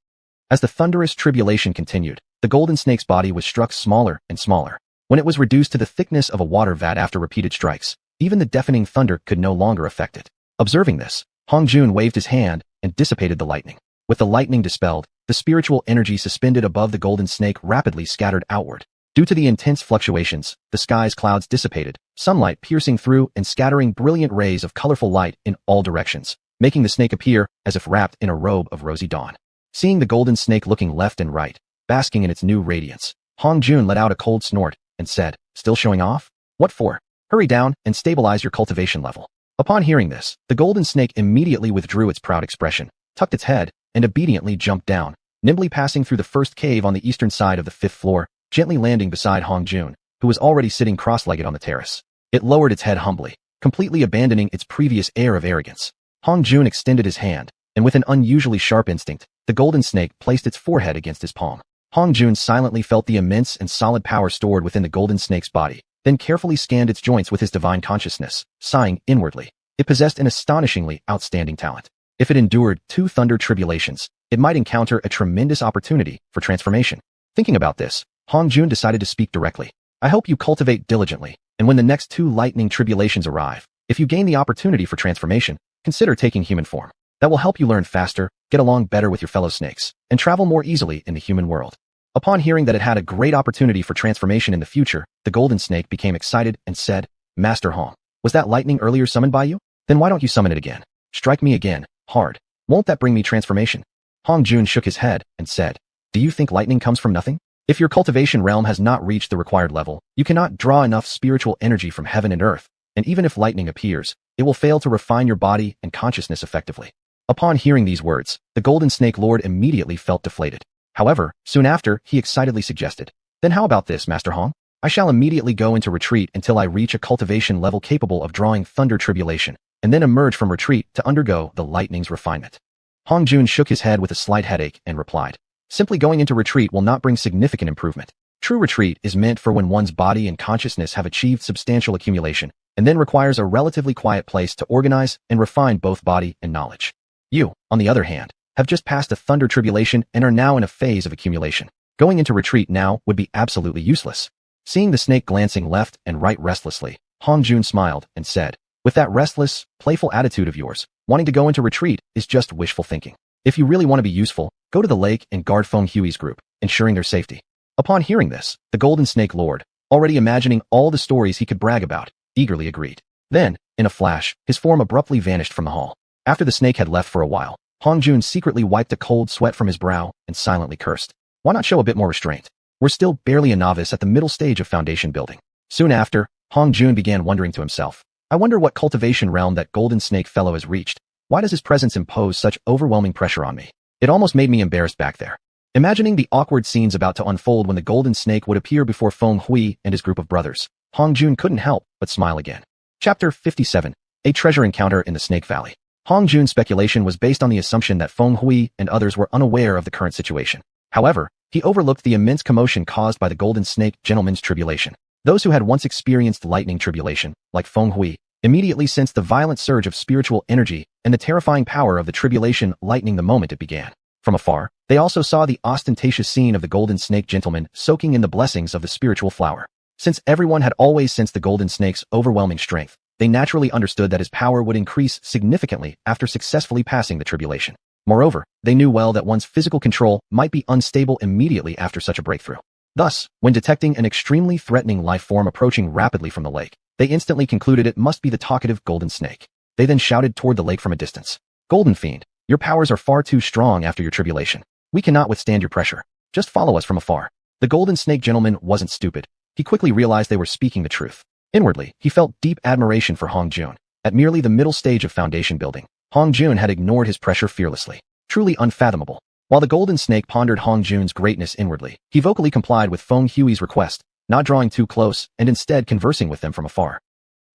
As the thunderous tribulation continued, the golden snake's body was struck smaller and smaller. When it was reduced to the thickness of a water vat after repeated strikes, even the deafening thunder could no longer affect it. Observing this, Hong Jun waved his hand and dissipated the lightning. With the lightning dispelled, the spiritual energy suspended above the golden snake rapidly scattered outward. Due to the intense fluctuations, the sky's clouds dissipated, sunlight piercing through and scattering brilliant rays of colorful light in all directions, making the snake appear as if wrapped in a robe of rosy dawn. Seeing the golden snake looking left and right, basking in its new radiance, Hong Jun let out a cold snort and said, "Still showing off? What for? Hurry down and stabilize your cultivation level." Upon hearing this, the golden snake immediately withdrew its proud expression, tucked its head, and obediently jumped down, nimbly passing through the first cave on the eastern side of the 5th floor, gently landing beside Hong Jun, who was already sitting cross-legged on the terrace. It lowered its head humbly, completely abandoning its previous air of arrogance. Hong Jun extended his hand, and with an unusually sharp instinct, the golden snake placed its forehead against his palm. Hong Jun silently felt the immense and solid power stored within the golden snake's body, then carefully scanned its joints with his divine consciousness, sighing inwardly. It possessed an astonishingly outstanding talent. If it endured 2 thunder tribulations, it might encounter a tremendous opportunity for transformation. Thinking about this, Hong Jun decided to speak directly. "I hope you cultivate diligently, and when the next 2 lightning tribulations arrive, if you gain the opportunity for transformation, consider taking human form. That will help you learn faster, get along better with your fellow snakes, and travel more easily in the human world." Upon hearing that it had a great opportunity for transformation in the future, the golden snake became excited and said, "Master Hong, was that lightning earlier summoned by you? Then why don't you summon it again? Strike me again, hard. Won't that bring me transformation?" Hong Jun shook his head and said, "Do you think lightning comes from nothing? If your cultivation realm has not reached the required level, you cannot draw enough spiritual energy from heaven and earth, and even if lightning appears, it will fail to refine your body and consciousness effectively." Upon hearing these words, the golden snake lord immediately felt deflated. However, soon after, he excitedly suggested, "Then how about this, Master Hong? I shall immediately go into retreat until I reach a cultivation level capable of drawing thunder tribulation, and then emerge from retreat to undergo the lightning's refinement." Hong Jun shook his head with a slight headache and replied, "Simply going into retreat will not bring significant improvement. True retreat is meant for when one's body and consciousness have achieved substantial accumulation, and then requires a relatively quiet place to organize and refine both body and knowledge. You, on the other hand, have just passed a thunder tribulation and are now in a phase of accumulation. Going into retreat now would be absolutely useless." Seeing the snake glancing left and right restlessly, Hong Jun smiled and said, "With that restless, playful attitude of yours, wanting to go into retreat is just wishful thinking. If you really want to be useful, go to the lake and guard Feng Hui's group, ensuring their safety. Upon hearing this, the Golden Snake Lord, already imagining all the stories he could brag about, eagerly agreed. Then, in a flash, his form abruptly vanished from the hall. After the snake had left for a while, Hong Jun secretly wiped a cold sweat from his brow and silently cursed. Why not show a bit more restraint? We're still barely a novice at the middle stage of foundation building. Soon after, Hong Jun began wondering to himself, I wonder what cultivation realm that golden snake fellow has reached. Why does his presence impose such overwhelming pressure on me? It almost made me embarrassed back there. Imagining the awkward scenes about to unfold when the golden snake would appear before Feng Hui and his group of brothers, Hong Jun couldn't help but smile again. Chapter 57. A Treasure Encounter in the Snake Valley. Hong Jun's speculation was based on the assumption that Feng Hui and others were unaware of the current situation. However, he overlooked the immense commotion caused by the golden snake gentleman's tribulation. Those who had once experienced lightning tribulation, like Feng Hui, immediately sensed the violent surge of spiritual energy and the terrifying power of the tribulation lightening the moment it began. From afar, they also saw the ostentatious scene of the golden snake gentleman soaking in the blessings of the spiritual flower. Since everyone had always sensed the golden snake's overwhelming strength, they naturally understood that his power would increase significantly after successfully passing the tribulation. Moreover, they knew well that one's physical control might be unstable immediately after such a breakthrough. Thus, when detecting an extremely threatening life form approaching rapidly from the lake, they instantly concluded it must be the talkative golden snake. They then shouted toward the lake from a distance. Golden Fiend, your powers are far too strong after your tribulation. We cannot withstand your pressure. Just follow us from afar. The golden snake gentleman wasn't stupid. He quickly realized they were speaking the truth. Inwardly, he felt deep admiration for Hong Jun. At merely the middle stage of foundation building, Hong Jun had ignored his pressure fearlessly. Truly unfathomable. While the golden snake pondered Hong Jun's greatness inwardly, he vocally complied with Feng Hui's request, not drawing too close and instead conversing with them from afar.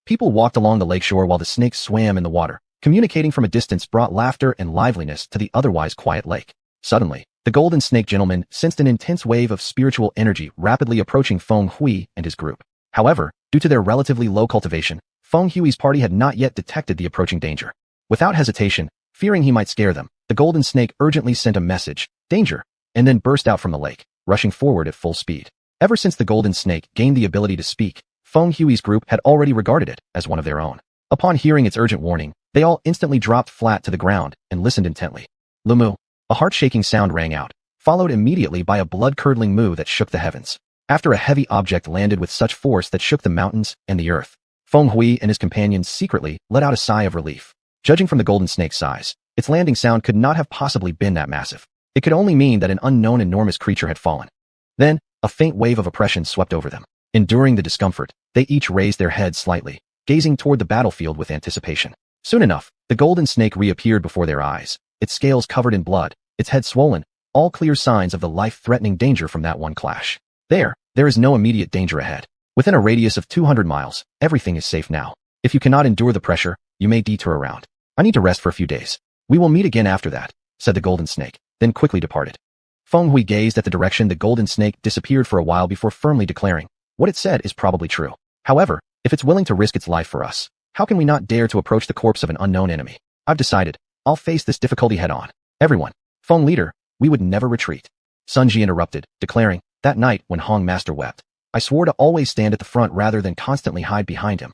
People walked along the lakeshore while the snakes swam in the water. Communicating from a distance brought laughter and liveliness to the otherwise quiet lake. Suddenly, the golden snake gentleman sensed an intense wave of spiritual energy rapidly approaching Feng Hui and his group. However, due to their relatively low cultivation, Feng Hui's party had not yet detected the approaching danger. Without hesitation, fearing he might scare them, the golden snake urgently sent a message, "Danger," and then burst out from the lake, rushing forward at full speed. Ever since the golden snake gained the ability to speak, Feng Hui's group had already regarded it as one of their own. Upon hearing its urgent warning, they all instantly dropped flat to the ground and listened intently. Lumu, a heart-shaking sound rang out, followed immediately by a blood-curdling moo that shook the heavens. After a heavy object landed with such force that shook the mountains and the earth, Feng Hui and his companions secretly let out a sigh of relief. Judging from the golden snake's size, its landing sound could not have possibly been that massive. It could only mean that an unknown enormous creature had fallen. Then, a faint wave of oppression swept over them. Enduring the discomfort, they each raised their heads slightly, gazing toward the battlefield with anticipation. Soon enough, the golden snake reappeared before their eyes, its scales covered in blood, its head swollen, all clear signs of the life-threatening danger from that one clash. There is no immediate danger ahead. Within a radius of 200 miles, everything is safe now. If you cannot endure the pressure, you may detour around. I need to rest for a few days. We will meet again after that, said the golden snake, then quickly departed. Feng Hui gazed at the direction the golden snake disappeared for a while before firmly declaring, what it said is probably true. However, if it's willing to risk its life for us, how can we not dare to approach the corpse of an unknown enemy? I've decided. I'll face this difficulty head on. Everyone. Feng leader, we would never retreat. Sun Ji interrupted, declaring, that night when Hong Master wept, I swore to always stand at the front rather than constantly hide behind him.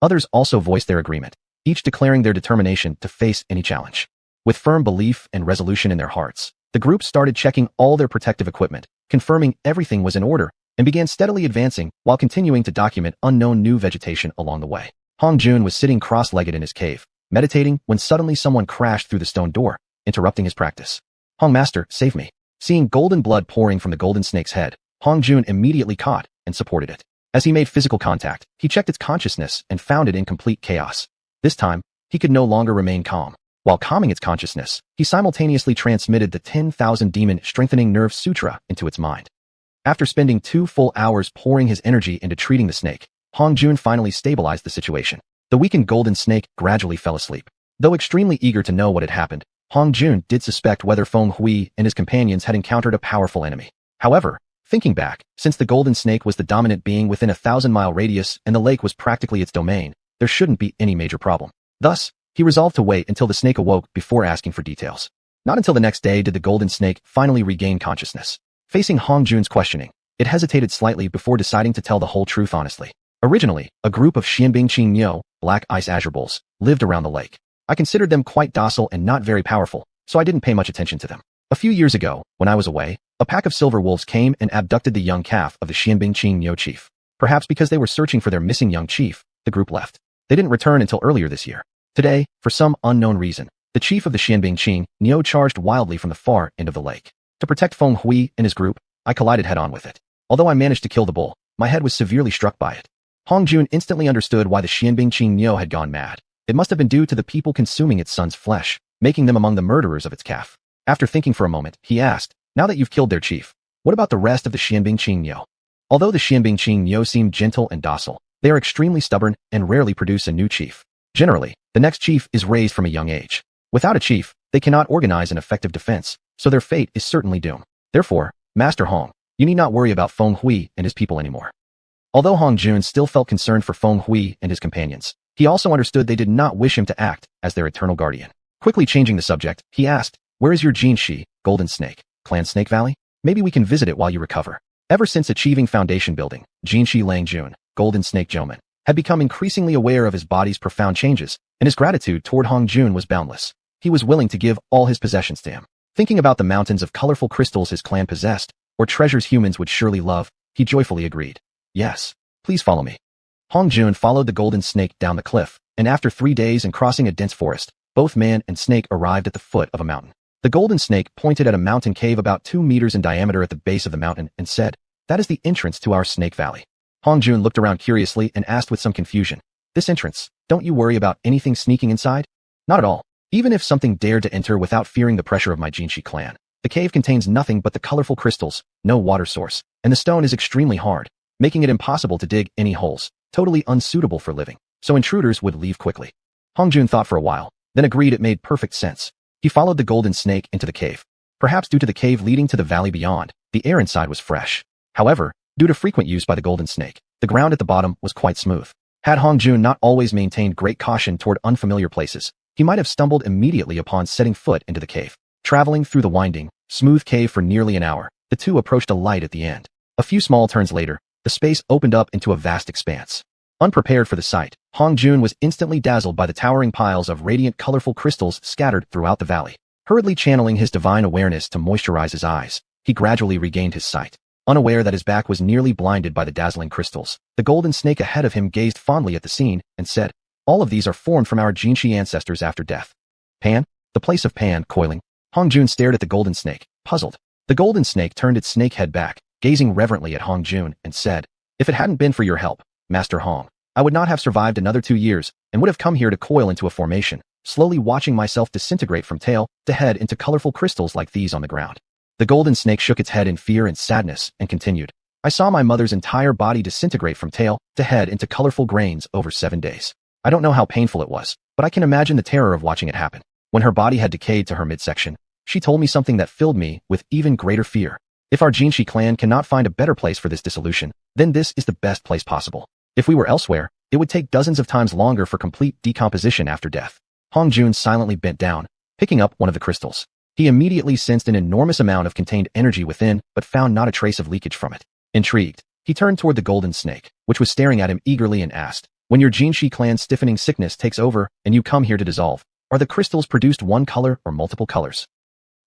Others also voiced their agreement, each declaring their determination to face any challenge. With firm belief and resolution in their hearts, the group started checking all their protective equipment, confirming everything was in order, and began steadily advancing while continuing to document unknown new vegetation along the way. Hong Jun was sitting cross-legged in his cave, meditating when suddenly someone crashed through the stone door, interrupting his practice. Hong Master, save me. Seeing golden blood pouring from the golden snake's head, Hong Jun immediately caught and supported it. As he made physical contact, he checked its consciousness and found it in complete chaos. This time, he could no longer remain calm. While calming its consciousness, he simultaneously transmitted the 10,000 demon strengthening nerve sutra into its mind. After spending 2 full hours pouring his energy into treating the snake, Hong Jun finally stabilized the situation. The weakened golden snake gradually fell asleep. Though extremely eager to know what had happened, Hong Jun did suspect whether Feng Hui and his companions had encountered a powerful enemy. However, thinking back, since the golden snake was the dominant being within a 1,000-mile radius and the lake was practically its domain, there shouldn't be any major problem. Thus, he resolved to wait until the snake awoke before asking for details. Not until the next day did the golden snake finally regain consciousness. Facing Hong Jun's questioning, it hesitated slightly before deciding to tell the whole truth honestly. Originally, a group of Xianbing black ice azure bulls, lived around the lake. I considered them quite docile and not very powerful, so I didn't pay much attention to them. A few years ago, when I was away, a pack of silver wolves came and abducted the young calf of the Xianxia chief. Perhaps because they were searching for their missing young chief, the group left. They didn't return until earlier this year. Today, for some unknown reason, the chief of the Xianxia charged wildly from the far end of the lake. To protect Feng Hui and his group, I collided head-on with it. Although I managed to kill the bull, my head was severely struck by it. Hong Jun instantly understood why the Xianxia had gone mad. It must have been due to the people consuming its son's flesh, making them among the murderers of its calf. After thinking for a moment, he asked, now that you've killed their chief, what about the rest of the Xianxia? Although the Xianxia seem gentle and docile, they are extremely stubborn and rarely produce a new chief. Generally, the next chief is raised from a young age. Without a chief, they cannot organize an effective defense, so their fate is certainly doomed. Therefore, Master Hong, you need not worry about Feng Hui and his people anymore. Although Hong Jun still felt concerned for Feng Hui and his companions, he also understood they did not wish him to act as their eternal guardian. Quickly changing the subject, he asked, where is your Jinshi, Golden Snake, Clan Snake Valley? Maybe we can visit it while you recover. Ever since achieving foundation building, Jinshi Langjun, Golden Snake Joman, had become increasingly aware of his body's profound changes, and his gratitude toward Hong Jun was boundless. He was willing to give all his possessions to him. Thinking about the mountains of colorful crystals his clan possessed, or treasures humans would surely love, he joyfully agreed. Yes, please follow me. Hong Jun followed the golden snake down the cliff, and after 3 days and crossing a dense forest, both man and snake arrived at the foot of a mountain. The golden snake pointed at a mountain cave about 2 meters in diameter at the base of the mountain and said, that is the entrance to our Snake Valley. Hong Jun looked around curiously and asked with some confusion, this entrance, don't you worry about anything sneaking inside? Not at all. Even if something dared to enter without fearing the pressure of my Jinshi clan, the cave contains nothing but the colorful crystals, no water source, and the stone is extremely hard, making it impossible to dig any holes, totally unsuitable for living, so intruders would leave quickly. Hong Jun thought for a while, then agreed it made perfect sense. He followed the golden snake into the cave. Perhaps due to the cave leading to the valley beyond, the air inside was fresh. However, due to frequent use by the golden snake, the ground at the bottom was quite smooth. Had Hong Jun not always maintained great caution toward unfamiliar places, he might have stumbled immediately upon setting foot into the cave. Traveling through the winding, smooth cave for nearly an hour, the two approached a light at the end. A few small turns later, the space opened up into a vast expanse. Unprepared for the sight, Hong Jun was instantly dazzled by the towering piles of radiant colorful crystals scattered throughout the valley. Hurriedly channeling his divine awareness to moisturize his eyes, he gradually regained his sight. Unaware that his back was nearly blinded by the dazzling crystals, the golden snake ahead of him gazed fondly at the scene and said, all of these are formed from our Jinshi ancestors after death. Pan? The place of Pan, coiling. Hong Jun stared at the golden snake, puzzled. The golden snake turned its snake head back, gazing reverently at Hong Jun, and said, if it hadn't been for your help, Master Hong, I would not have survived another 2 years and would have come here to coil into a formation, slowly watching myself disintegrate from tail to head into colorful crystals like these on the ground. The golden snake shook its head in fear and sadness and continued, I saw my mother's entire body disintegrate from tail to head into colorful grains over 7 days. I don't know how painful it was, but I can imagine the terror of watching it happen. When her body had decayed to her midsection, she told me something that filled me with even greater fear. If our Jinshi clan cannot find a better place for this dissolution, then this is the best place possible. If we were elsewhere, it would take dozens of times longer for complete decomposition after death. Hong Jun silently bent down, picking up one of the crystals. He immediately sensed an enormous amount of contained energy within, but found not a trace of leakage from it. Intrigued, he turned toward the golden snake, which was staring at him eagerly and asked, when your Jinshi clan's stiffening sickness takes over and you come here to dissolve, are the crystals produced one color or multiple colors?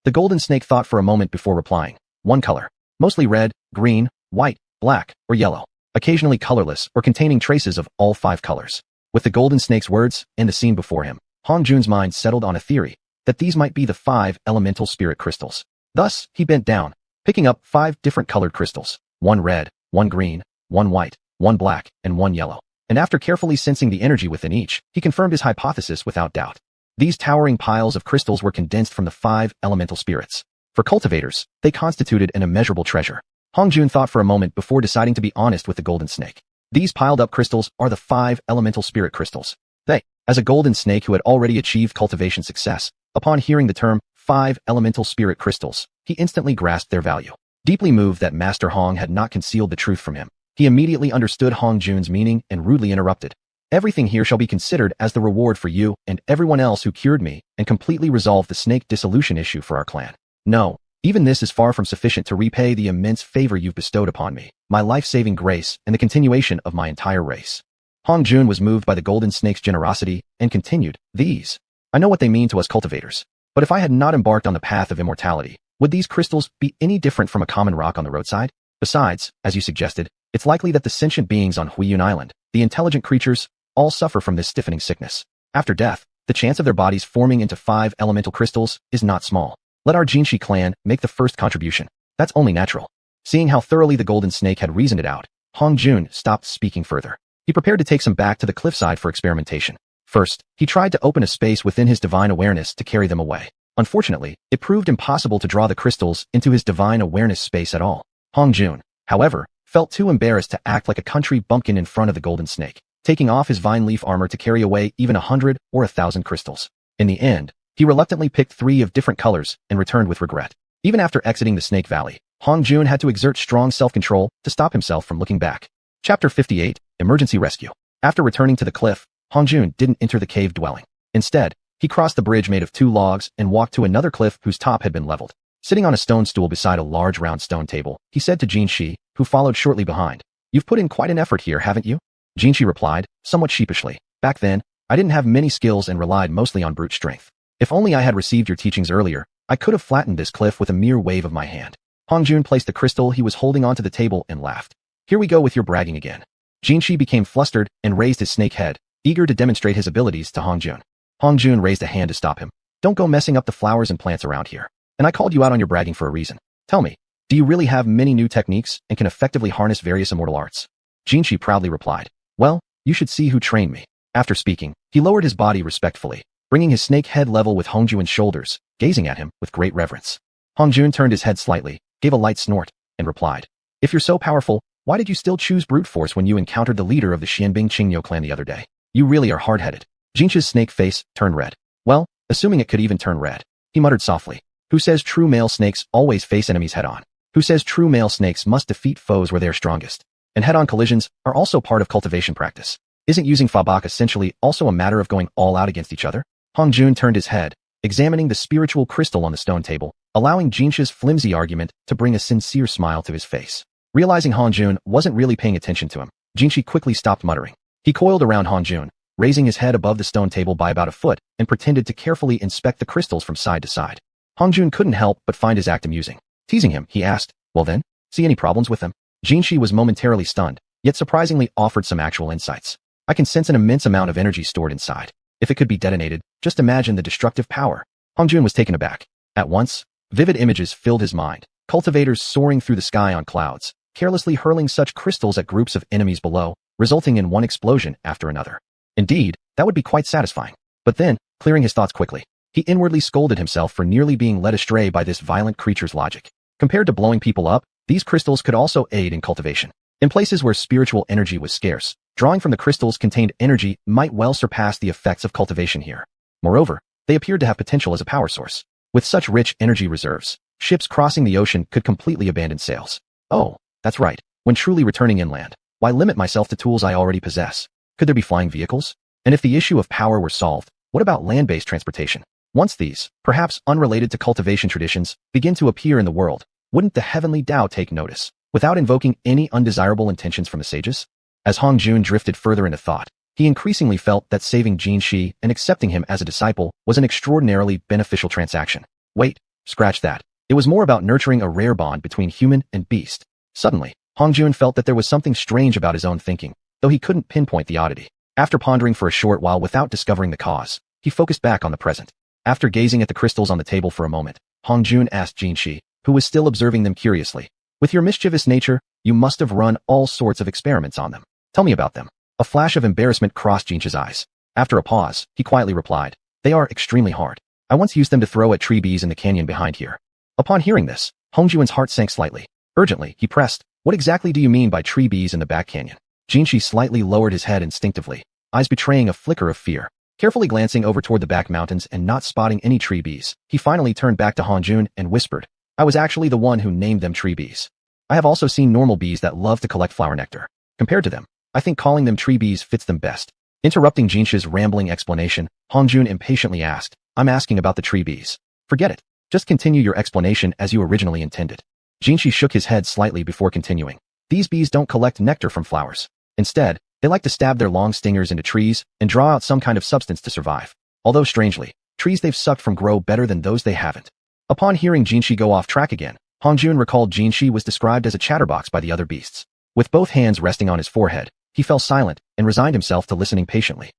The golden snake thought for a moment before replying, one color, mostly red, green, white, black, or yellow, occasionally colorless or containing traces of all 5 colors. With the golden snake's words and the scene before him, Hong Jun's mind settled on a theory that these might be the 5 elemental spirit crystals. Thus, he bent down, picking up 5 different colored crystals, 1 red, 1 green, 1 white, 1 black, and 1 yellow. And after carefully sensing the energy within each, he confirmed his hypothesis without doubt. These towering piles of crystals were condensed from the 5 elemental spirits. For cultivators, they constituted an immeasurable treasure. Hong Jun thought for a moment before deciding to be honest with the golden snake. These piled-up crystals are the 5 elemental spirit crystals. They, as a golden snake who had already achieved cultivation success, upon hearing the term 5 elemental spirit crystals, he instantly grasped their value. Deeply moved that Master Hong had not concealed the truth from him, he immediately understood Hong Jun's meaning and rudely interrupted. Everything here shall be considered as the reward for you and everyone else who cured me and completely resolved the snake dissolution issue for our clan. No, even this is far from sufficient to repay the immense favor you've bestowed upon me, my life-saving grace, and the continuation of my entire race. Hong Jun was moved by the golden snake's generosity and continued, these. I know what they mean to us cultivators. But if I had not embarked on the path of immortality, would these crystals be any different from a common rock on the roadside? Besides, as you suggested, it's likely that the sentient beings on Huiyun Island, the intelligent creatures, all suffer from this stiffening sickness. After death, the chance of their bodies forming into 5 elemental crystals is not small. Let our Jinshi clan make the first contribution. That's only natural. Seeing how thoroughly the golden snake had reasoned it out, Hong Jun stopped speaking further. He prepared to take some back to the cliffside for experimentation. First, he tried to open a space within his divine awareness to carry them away. Unfortunately, it proved impossible to draw the crystals into his divine awareness space at all. Hong Jun, however, felt too embarrassed to act like a country bumpkin in front of the golden snake, taking off his vine leaf armor to carry away even 100 or 1,000 crystals. In the end, he reluctantly picked 3 of different colors and returned with regret. Even after exiting the Snake Valley, Hong Jun had to exert strong self-control to stop himself from looking back. Chapter 58, Emergency Rescue. After returning to the cliff, Hong Jun didn't enter the cave dwelling. Instead, he crossed the bridge made of 2 logs and walked to another cliff whose top had been leveled. Sitting on a stone stool beside a large round stone table, he said to Jinshi, who followed shortly behind, "You've put in quite an effort here, haven't you?" Jinshi replied, somewhat sheepishly, "Back then, I didn't have many skills and relied mostly on brute strength. If only I had received your teachings earlier, I could have flattened this cliff with a mere wave of my hand." Hong Jun placed the crystal he was holding onto the table and laughed. "Here we go with your bragging again." Jinshi became flustered and raised his snake head, eager to demonstrate his abilities to Hong Jun. Hong Jun raised a hand to stop him. "Don't go messing up the flowers and plants around here. And I called you out on your bragging for a reason. Tell me, do you really have many new techniques and can effectively harness various immortal arts?" Jinshi proudly replied, "Well, you should see who trained me." After speaking, he lowered his body respectfully, bringing his snake head level with Hong Jun's shoulders, gazing at him with great reverence. Hong Jun turned his head slightly, gave a light snort, and replied, "If you're so powerful, why did you still choose brute force when you encountered the leader of the Xianbing Qingyo clan the other day? You really are hard-headed." Jinshi's snake face turned red. "Well, assuming it could even turn red," he muttered softly. "Who says true male snakes always face enemies head-on? Who says true male snakes must defeat foes where they are strongest? And head-on collisions are also part of cultivation practice. Isn't using Fabak essentially also a matter of going all out against each other?" Hong Jun turned his head, examining the spiritual crystal on the stone table, allowing Jinshi's flimsy argument to bring a sincere smile to his face. Realizing Hong Jun wasn't really paying attention to him, Jinshi quickly stopped muttering. He coiled around Hong Jun, raising his head above the stone table by about a foot, and pretended to carefully inspect the crystals from side to side. Hong Jun couldn't help but find his act amusing. Teasing him, he asked, "Well then, see any problems with them?" Jinshi was momentarily stunned, yet surprisingly offered some actual insights. "I can sense an immense amount of energy stored inside. If it could be detonated, just imagine the destructive power." Hong Jun was taken aback. At once, vivid images filled his mind. Cultivators soaring through the sky on clouds, carelessly hurling such crystals at groups of enemies below, resulting in one explosion after another. Indeed, that would be quite satisfying. But then, clearing his thoughts quickly, he inwardly scolded himself for nearly being led astray by this violent creature's logic. Compared to blowing people up, these crystals could also aid in cultivation. In places where spiritual energy was scarce, drawing from the crystals contained energy might well surpass the effects of cultivation here. Moreover, they appeared to have potential as a power source. With such rich energy reserves, ships crossing the ocean could completely abandon sails. Oh, that's right. When truly returning inland, why limit myself to tools I already possess? Could there be flying vehicles? And if the issue of power were solved, what about land-based transportation? Once these, perhaps unrelated to cultivation traditions, begin to appear in the world, wouldn't the heavenly Tao take notice, without invoking any undesirable intentions from the sages? As Hong Jun drifted further into thought, he increasingly felt that saving Jinshi and accepting him as a disciple was an extraordinarily beneficial transaction. Wait, scratch that. It was more about nurturing a rare bond between human and beast. Suddenly, Hong Jun felt that there was something strange about his own thinking, though he couldn't pinpoint the oddity. After pondering for a short while without discovering the cause, he focused back on the present. After gazing at the crystals on the table for a moment, Hong Jun asked Jinshi, who was still observing them curiously, "With your mischievous nature, you must have run all sorts of experiments on them. Tell me about them." A flash of embarrassment crossed Jinshi's eyes. After a pause, he quietly replied, "They are extremely hard. I once used them to throw at tree bees in the canyon behind here." Upon hearing this, Hong Jun's heart sank slightly. Urgently, he pressed, "What exactly do you mean by tree bees in the back canyon?" Jinshi slightly lowered his head instinctively, eyes betraying a flicker of fear. Carefully glancing over toward the back mountains and not spotting any tree bees, he finally turned back to Hong Jun and whispered, "I was actually the one who named them tree bees. I have also seen normal bees that love to collect flower nectar. Compared to them, I think calling them tree bees fits them best." Interrupting Jinshi's rambling explanation, Hong Jun impatiently asked, "I'm asking about the tree bees." "Forget it. Just continue your explanation as you originally intended." Jinshi shook his head slightly before continuing. "These bees don't collect nectar from flowers. Instead, they like to stab their long stingers into trees and draw out some kind of substance to survive. Although strangely, trees they've sucked from grow better than those they haven't. Upon hearing Jinshi go off track again, Hongjun recalled Jinshi was described as a chatterbox by the other beasts. With both hands resting on his forehead, he fell silent and resigned himself to listening patiently.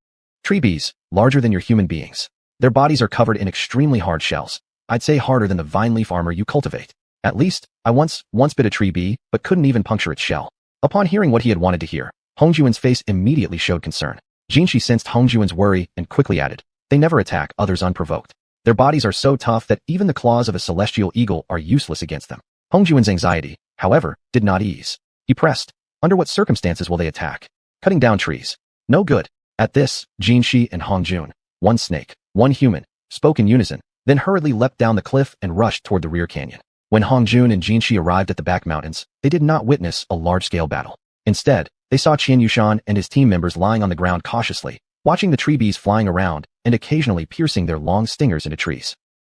Tree bees, larger than your human beings. Their bodies are covered in extremely hard shells. I'd say harder than the vine leaf armor you cultivate. At least, I once bit a tree bee, but couldn't even puncture its shell. Upon hearing what he had wanted to hear, Hongjuan's face immediately showed concern. Jinshi sensed Hongjuan's worry and quickly added, they never attack others unprovoked. Their bodies are so tough that even the claws of a celestial eagle are useless against them. Hongjuan's anxiety, however, did not ease. He pressed, under what circumstances will they attack? Cutting down trees. No good. At this, Jinshi and Hongjun, one snake, one human, spoke in unison, then hurriedly leapt down the cliff and rushed toward the rear canyon. When Hongjun and Jinshi arrived at the back mountains, they did not witness a large-scale battle. Instead, they saw xiuxian and his team members lying on the ground cautiously, watching the tree bees flying around and occasionally piercing their long stingers into trees.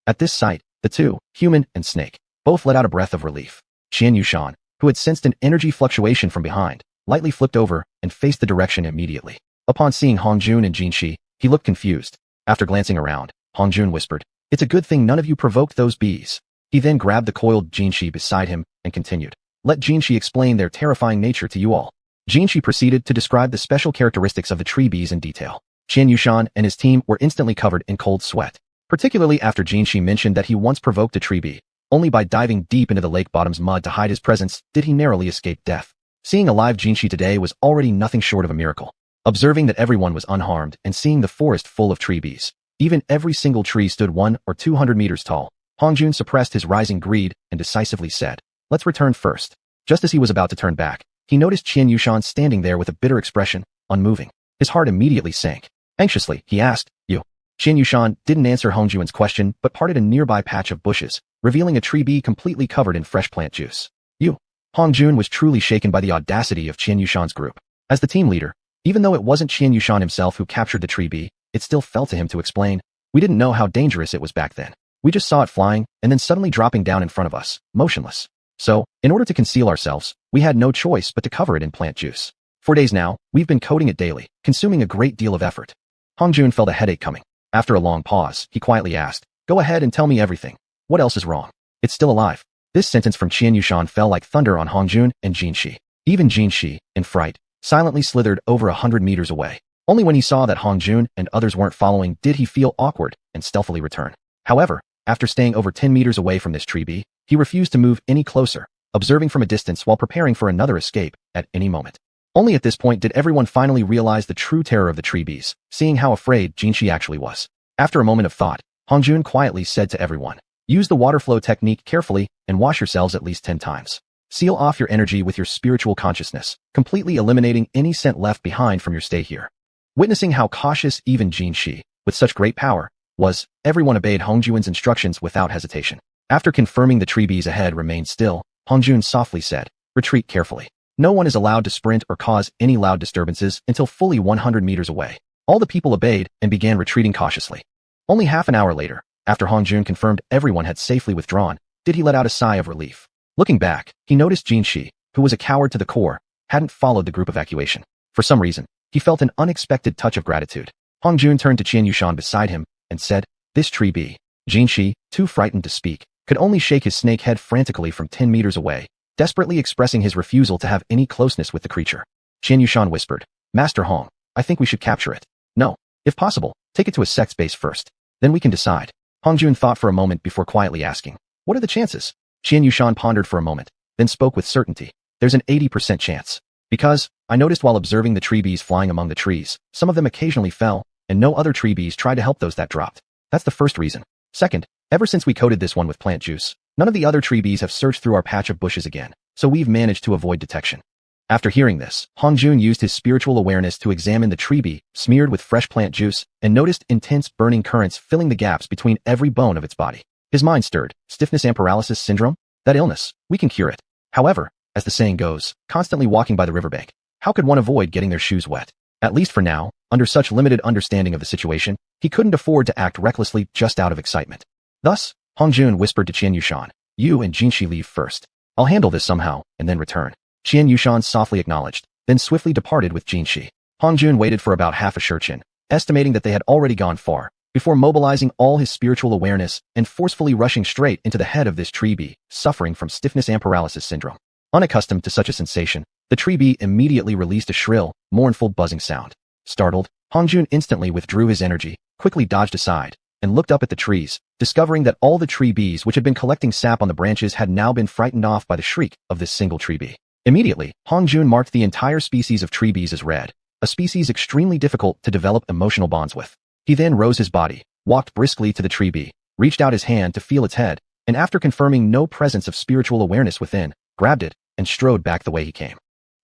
At this sight, the two, human and snake, both let out a breath of relief. Xiuxian, who had sensed an energy fluctuation from behind, lightly flipped over and faced the direction immediately. Upon seeing Hongjun and Jinshi, he looked confused. After glancing around, Hongjun whispered, it's a good thing none of you provoked those bees. He then grabbed the coiled Jinshi beside him and continued, let Jinshi explain their terrifying nature to you all. Jinshi proceeded to describe the special characteristics of the tree bees in detail. Xiuxian and his team were instantly covered in cold sweat, particularly after Jinshi mentioned that he once provoked a tree bee. Only by diving deep into the lake bottom's mud to hide his presence did he narrowly escape death. Seeing a live Jinshi today was already nothing short of a miracle. Observing that everyone was unharmed and seeing the forest full of tree bees, even every single tree stood 100 or 200 meters tall, Hongjun suppressed his rising greed and decisively said, let's return first. Just as he was about to turn back, he noticed Xiuxian standing there with a bitter expression, unmoving. His heart immediately sank. Anxiously, he asked, you. Xiuxian didn't answer Hongjuan's question but parted a nearby patch of bushes, revealing a tree bee completely covered in fresh plant juice. You. Hongjun was truly shaken by the audacity of Xiuxian's group. As the team leader, even though it wasn't Xiuxian himself who captured the tree bee, it still fell to him to explain, we didn't know how dangerous it was back then. We just saw it flying and then suddenly dropping down in front of us, motionless. So, in order to conceal ourselves, we had no choice but to cover it in plant juice. For days now, we've been coating it daily, consuming a great deal of effort. Hongjun felt a headache coming. After a long pause, he quietly asked, go ahead and tell me everything. What else is wrong? It's still alive. This sentence from Xiuxian fell like thunder on Hongjun and Jinshi. Even Jinshi, in fright, silently slithered over 100 meters away. Only when he saw that Hongjun and others weren't following did he feel awkward and stealthily return. However, after staying over 10 meters away from this tree bee, he refused to move any closer, observing from a distance while preparing for another escape at any moment. Only at this point did everyone finally realize the true terror of the tree bees, seeing how afraid Jinshi actually was. After a moment of thought, Hongjun quietly said to everyone, use the water flow technique carefully and wash yourselves at least 10 times. Seal off your energy with your spiritual consciousness, completely eliminating any scent left behind from your stay here. Witnessing how cautious even Jinshi, with such great power, was, everyone obeyed Hongjuan's instructions without hesitation. After confirming the tree bees ahead remained still, Hongjun softly said, retreat carefully. No one is allowed to sprint or cause any loud disturbances until fully 100 meters away. All the people obeyed and began retreating cautiously. Only half an hour later, after Hongjun confirmed everyone had safely withdrawn, did he let out a sigh of relief. Looking back, he noticed Jinshi, who was a coward to the core, hadn't followed the group evacuation. For some reason, he felt an unexpected touch of gratitude. Hongjun turned to Xiuxian beside him and said, this tree bee. Jinshi, too frightened to speak, could only shake his snake head frantically from 10 meters away, desperately expressing his refusal to have any closeness with the creature. Xiuxian whispered, Master Hong, I think we should capture it. No. If possible, take it to a sex base first. Then we can decide. Hongjun thought for a moment before quietly asking, what are the chances? Xiuxian pondered for a moment, then spoke with certainty. There's an 80% chance. Because, I noticed while observing the tree bees flying among the trees, some of them occasionally fell, and no other tree bees tried to help those that dropped. That's the first reason. Second, ever since we coated this one with plant juice, none of the other tree bees have searched through our patch of bushes again, so we've managed to avoid detection. After hearing this, Hongjun used his spiritual awareness to examine the tree bee, smeared with fresh plant juice, and noticed intense burning currents filling the gaps between every bone of its body. His mind stirred. Stiffness and paralysis syndrome? That illness, we can cure it. However, as the saying goes, constantly walking by the riverbank, how could one avoid getting their shoes wet? At least for now, under such limited understanding of the situation, he couldn't afford to act recklessly just out of excitement. Thus, Hongjun whispered to Xiuxian, you and Jinshi leave first. I'll handle this somehow, and then return. Xiuxian softly acknowledged, then swiftly departed with Jinshi. Hongjun waited for about half a xiuxian, estimating that they had already gone far, before mobilizing all his spiritual awareness and forcefully rushing straight into the head of this tree bee, suffering from stiffness and paralysis syndrome. Unaccustomed to such a sensation, the tree bee immediately released a shrill, mournful buzzing sound. Startled, Hongjun instantly withdrew his energy, quickly dodged aside, and looked up at the trees, discovering that all the tree bees which had been collecting sap on the branches had now been frightened off by the shriek of this single tree bee. Immediately, Hongjun marked the entire species of tree bees as red, a species extremely difficult to develop emotional bonds with. He then rose his body, walked briskly to the tree bee, reached out his hand to feel its head, and after confirming no presence of spiritual awareness within, grabbed it, and strode back the way he came.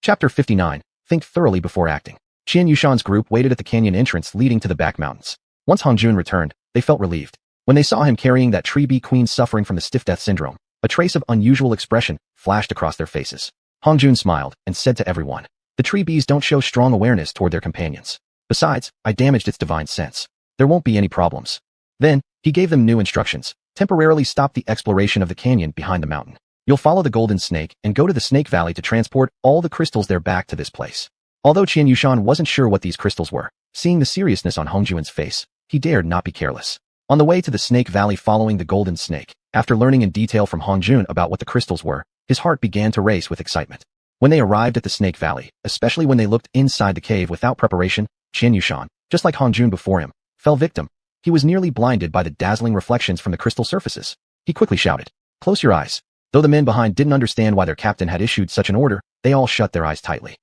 Chapter 59. Think thoroughly before acting. Xianxuan's group waited at the canyon entrance leading to the back mountains. Once Hongjun returned, they felt relieved. When they saw him carrying that tree bee queen suffering from the stiff death syndrome, a trace of unusual expression flashed across their faces. Hongjun smiled and said to everyone, "The tree bees don't show strong awareness toward their companions. Besides, I damaged its divine sense. There won't be any problems." Then, he gave them new instructions. Temporarily stop the exploration of the canyon behind the mountain. You'll follow the golden snake and go to the snake valley to transport all the crystals there back to this place. Although Xianxuan wasn't sure what these crystals were, seeing the seriousness on Hongjun's face, he dared not be careless. On the way to the snake valley following the golden snake, after learning in detail from Hongjun about what the crystals were, his heart began to race with excitement. When they arrived at the snake valley, especially when they looked inside the cave without preparation, Xianxuan, just like Hongjun before him, fell victim. He was nearly blinded by the dazzling reflections from the crystal surfaces. He quickly shouted, "Close your eyes." Though the men behind didn't understand why their captain had issued such an order, they all shut their eyes tightly.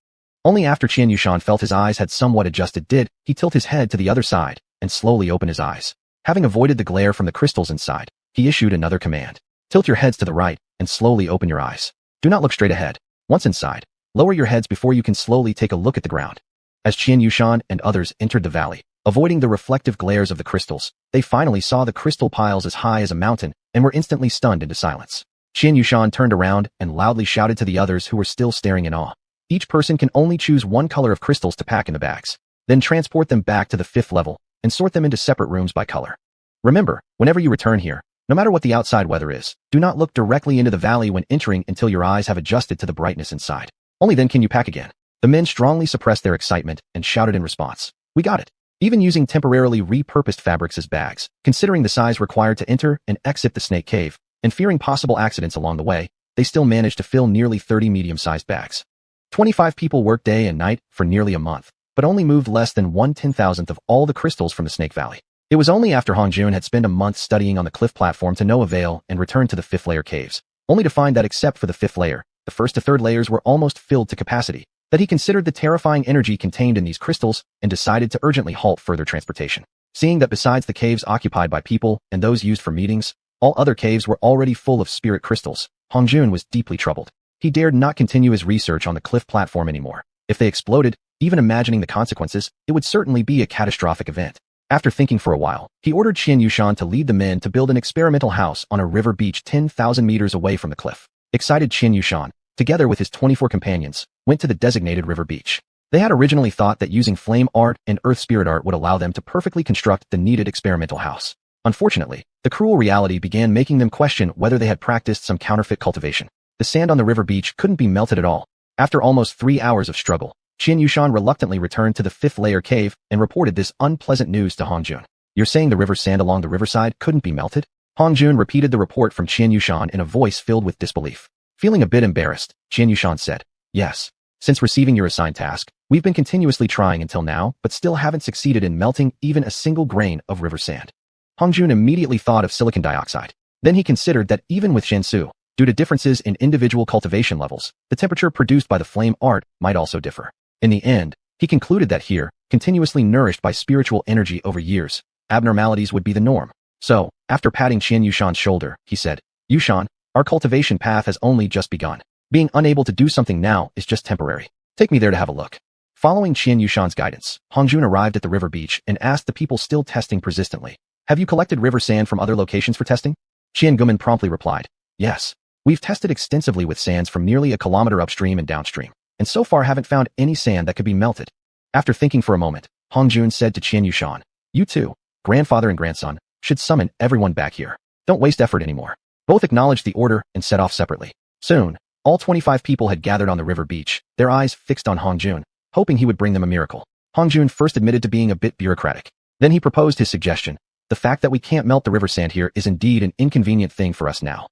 Only after Xianxuan felt his eyes had somewhat adjusted did he tilt his head to the other side and slowly open his eyes. Having avoided the glare from the crystals inside, he issued another command. Tilt your heads to the right and slowly open your eyes. Do not look straight ahead. Once inside, lower your heads before you can slowly take a look at the ground. As Xianxuan and others entered the valley, avoiding the reflective glares of the crystals, they finally saw the crystal piles as high as a mountain and were instantly stunned into silence. Xianxuan turned around and loudly shouted to the others who were still staring in awe. Each person can only choose one color of crystals to pack in the bags. Then transport them back to the 5th level and sort them into separate rooms by color. Remember, whenever you return here, no matter what the outside weather is, do not look directly into the valley when entering until your eyes have adjusted to the brightness inside. Only then can you pack again. The men strongly suppressed their excitement and shouted in response, "We got it." Even using temporarily repurposed fabrics as bags, considering the size required to enter and exit the snake cave, and fearing possible accidents along the way, they still managed to fill nearly 30 medium-sized bags. 25 people worked day and night for nearly a month, but only moved less than 1/10,000th of all the crystals from the Snake Valley. It was only after Hongjun had spent a month studying on the cliff platform to no avail and returned to the 5th layer caves, only to find that except for the 5th layer, the 1st to 3rd layers were almost filled to capacity, that he considered the terrifying energy contained in these crystals and decided to urgently halt further transportation. Seeing that besides the caves occupied by people and those used for meetings, all other caves were already full of spirit crystals, Hongjun was deeply troubled. He dared not continue his research on the cliff platform anymore. If they exploded, even imagining the consequences, it would certainly be a catastrophic event. After thinking for a while, he ordered Xianxuan to lead the men to build an experimental house on a river beach 10,000 meters away from the cliff. Excited Xianxuan, together with his 24 companions, went to the designated river beach. They had originally thought that using flame art and earth spirit art would allow them to perfectly construct the needed experimental house. Unfortunately, the cruel reality began making them question whether they had practiced some counterfeit cultivation. The sand on the river beach couldn't be melted at all. After almost 3 hours of struggle, Xianxuan reluctantly returned to the 5th layer cave and reported this unpleasant news to Hongjun. "You're saying the river sand along the riverside couldn't be melted?" Hongjun repeated the report from Xianxuan in a voice filled with disbelief. Feeling a bit embarrassed, Xianxuan said, "Yes. Since receiving your assigned task, we've been continuously trying until now, but still haven't succeeded in melting even a single grain of river sand." Hongjun immediately thought of silicon dioxide. Then he considered that even with Shensu, due to differences in individual cultivation levels, the temperature produced by the flame art might also differ. In the end, he concluded that here, continuously nourished by spiritual energy over years, abnormalities would be the norm. So, after patting Xianxuan's shoulder, he said, "Yushan, our cultivation path has only just begun. Being unable to do something now is just temporary. Take me there to have a look." Following Xianxuan's guidance, Hongjun arrived at the river beach and asked the people still testing persistently, "Have you collected river sand from other locations for testing?" Xiangumen promptly replied, "Yes. We've tested extensively with sands from nearly a kilometer upstream and downstream, and so far haven't found any sand that could be melted." After thinking for a moment, Hongjun said to Xianxuan, "You two, grandfather and grandson, should summon everyone back here. Don't waste effort anymore." Both acknowledged the order and set off separately. Soon, all 25 people had gathered on the river beach, their eyes fixed on Hongjun, hoping he would bring them a miracle. Hongjun first admitted to being a bit bureaucratic. Then he proposed his suggestion, The fact that we can't melt the river sand here is indeed an inconvenient thing for us now.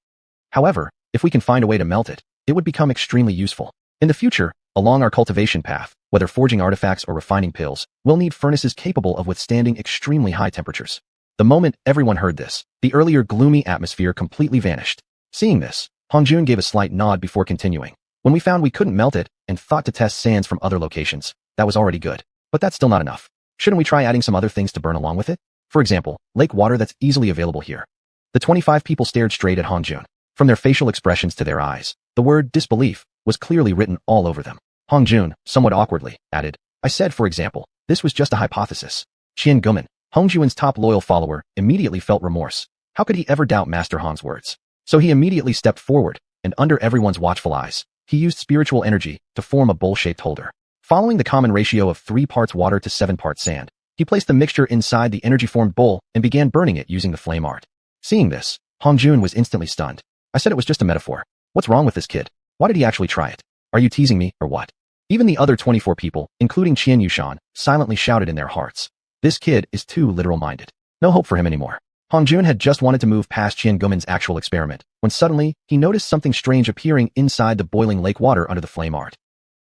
However, if we can find a way to melt it, it would become extremely useful. In the future, along our cultivation path, whether forging artifacts or refining pills, we'll need furnaces capable of withstanding extremely high temperatures. The moment everyone heard this, the earlier gloomy atmosphere completely vanished. Seeing this, Hongjun gave a slight nod before continuing. When we found we couldn't melt it and thought to test sands from other locations, that was already good. But that's still not enough. Shouldn't we try adding some other things to burn along with it? For example, lake water that's easily available here. The 25 people stared straight at Hongjun. From their facial expressions to their eyes, the word disbelief was clearly written all over them. Hongjun, somewhat awkwardly, added, I said, for example, this was just a hypothesis. Qian Guman, Hongjuan's top loyal follower, immediately felt remorse. How could he ever doubt Master Hong's words? So he immediately stepped forward, and under everyone's watchful eyes, he used spiritual energy to form a bowl-shaped holder. Following the common ratio of 3 parts water to 7 parts sand, he placed the mixture inside the energy-formed bowl and began burning it using the flame art. Seeing this, Hongjun was instantly stunned. I said it was just a metaphor. What's wrong with this kid? Why did he actually try it? Are you teasing me, or what? Even the other 24 people, including xiuxian, silently shouted in their hearts. This kid is too literal-minded. No hope for him anymore. Hongjun had just wanted to move past Qian Guman's actual experiment, when suddenly, he noticed something strange appearing inside the boiling lake water under the flame art.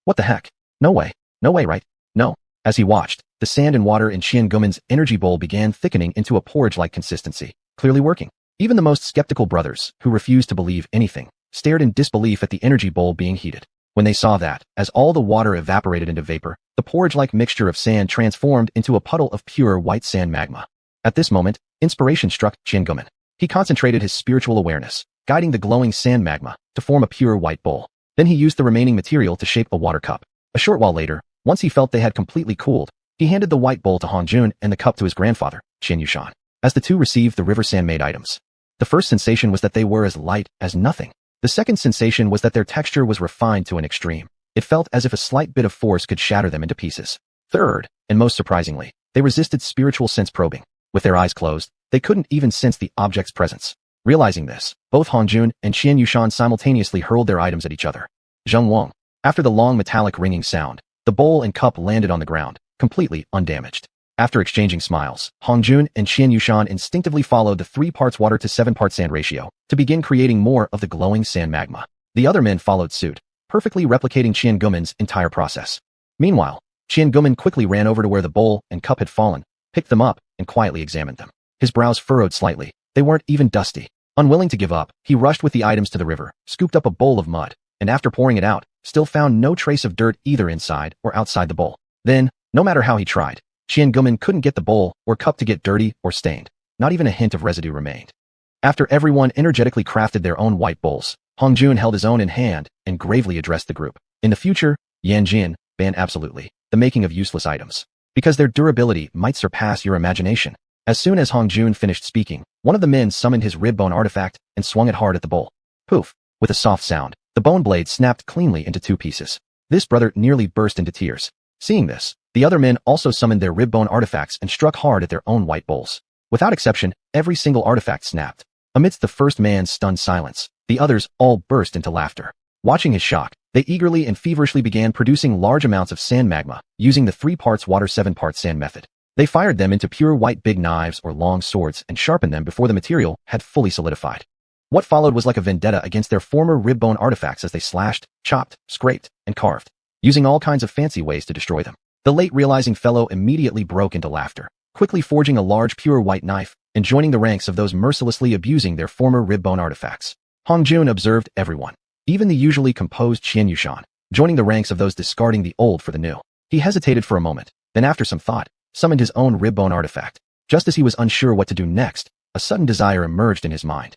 What the heck? No way, right? No. As he watched, the sand and water in Qian Guman's energy bowl began thickening into a porridge-like consistency, clearly working. Even the most skeptical brothers, who refused to believe anything, stared in disbelief at the energy bowl being heated. When they saw that, as all the water evaporated into vapor, the porridge-like mixture of sand transformed into a puddle of pure white sand magma. At this moment, inspiration struck Qian Guman. He concentrated his spiritual awareness, guiding the glowing sand magma to form a pure white bowl. Then he used the remaining material to shape a water cup. A short while later, once he felt they had completely cooled, he handed the white bowl to Hongjun and the cup to his grandfather, xiuxian. As the two received the river sand-made items, the first sensation was that they were as light as nothing. The second sensation was that their texture was refined to an extreme. It felt as if a slight bit of force could shatter them into pieces. Third, and most surprisingly, they resisted spiritual sense probing. With their eyes closed, they couldn't even sense the object's presence. Realizing this, both Hongjun and xiuxian simultaneously hurled their items at each other. Xuanhuan. After the long metallic ringing sound, the bowl and cup landed on the ground, completely undamaged. After exchanging smiles, Hongjun and xiuxian instinctively followed the 3 parts water to 7 parts sand ratio to begin creating more of the glowing sand magma. The other men followed suit, perfectly replicating Qian Guman's entire process. Meanwhile, Qian Guman quickly ran over to where the bowl and cup had fallen, picked them up, and quietly examined them. His brows furrowed slightly. They weren't even dusty. Unwilling to give up, he rushed with the items to the river, scooped up a bowl of mud, and after pouring it out, still found no trace of dirt either inside or outside the bowl. Then, no matter how he tried, Qian Guman couldn't get the bowl or cup to get dirty or stained. Not even a hint of residue remained. After everyone energetically crafted their own white bowls, Hongjun held his own in hand and gravely addressed the group. In the future, Yanjin, ban absolutely the making of useless items, because their durability might surpass your imagination. As soon as Hongjun finished speaking, one of the men summoned his rib bone artifact and swung it hard at the bowl. Poof! With a soft sound, the bone blade snapped cleanly into 2 pieces. This brother nearly burst into tears. Seeing this, the other men also summoned their rib bone artifacts and struck hard at their own white bowls. Without exception, every single artifact snapped. Amidst the first man's stunned silence, the others all burst into laughter. Watching his shock, they eagerly and feverishly began producing large amounts of sand magma, using the 3 parts water 7 parts sand method. They fired them into pure white big knives or long swords and sharpened them before the material had fully solidified. What followed was like a vendetta against their former rib bone artifacts as they slashed, chopped, scraped, and carved, using all kinds of fancy ways to destroy them. The late realizing fellow immediately broke into laughter, quickly forging a large pure white knife and joining the ranks of those mercilessly abusing their former rib bone artifacts. Hongjun observed everyone, even the usually composed xiuxian, joining the ranks of those discarding the old for the new. He hesitated for a moment, then after some thought, summoned his own rib bone artifact. Just as he was unsure what to do next, a sudden desire emerged in his mind.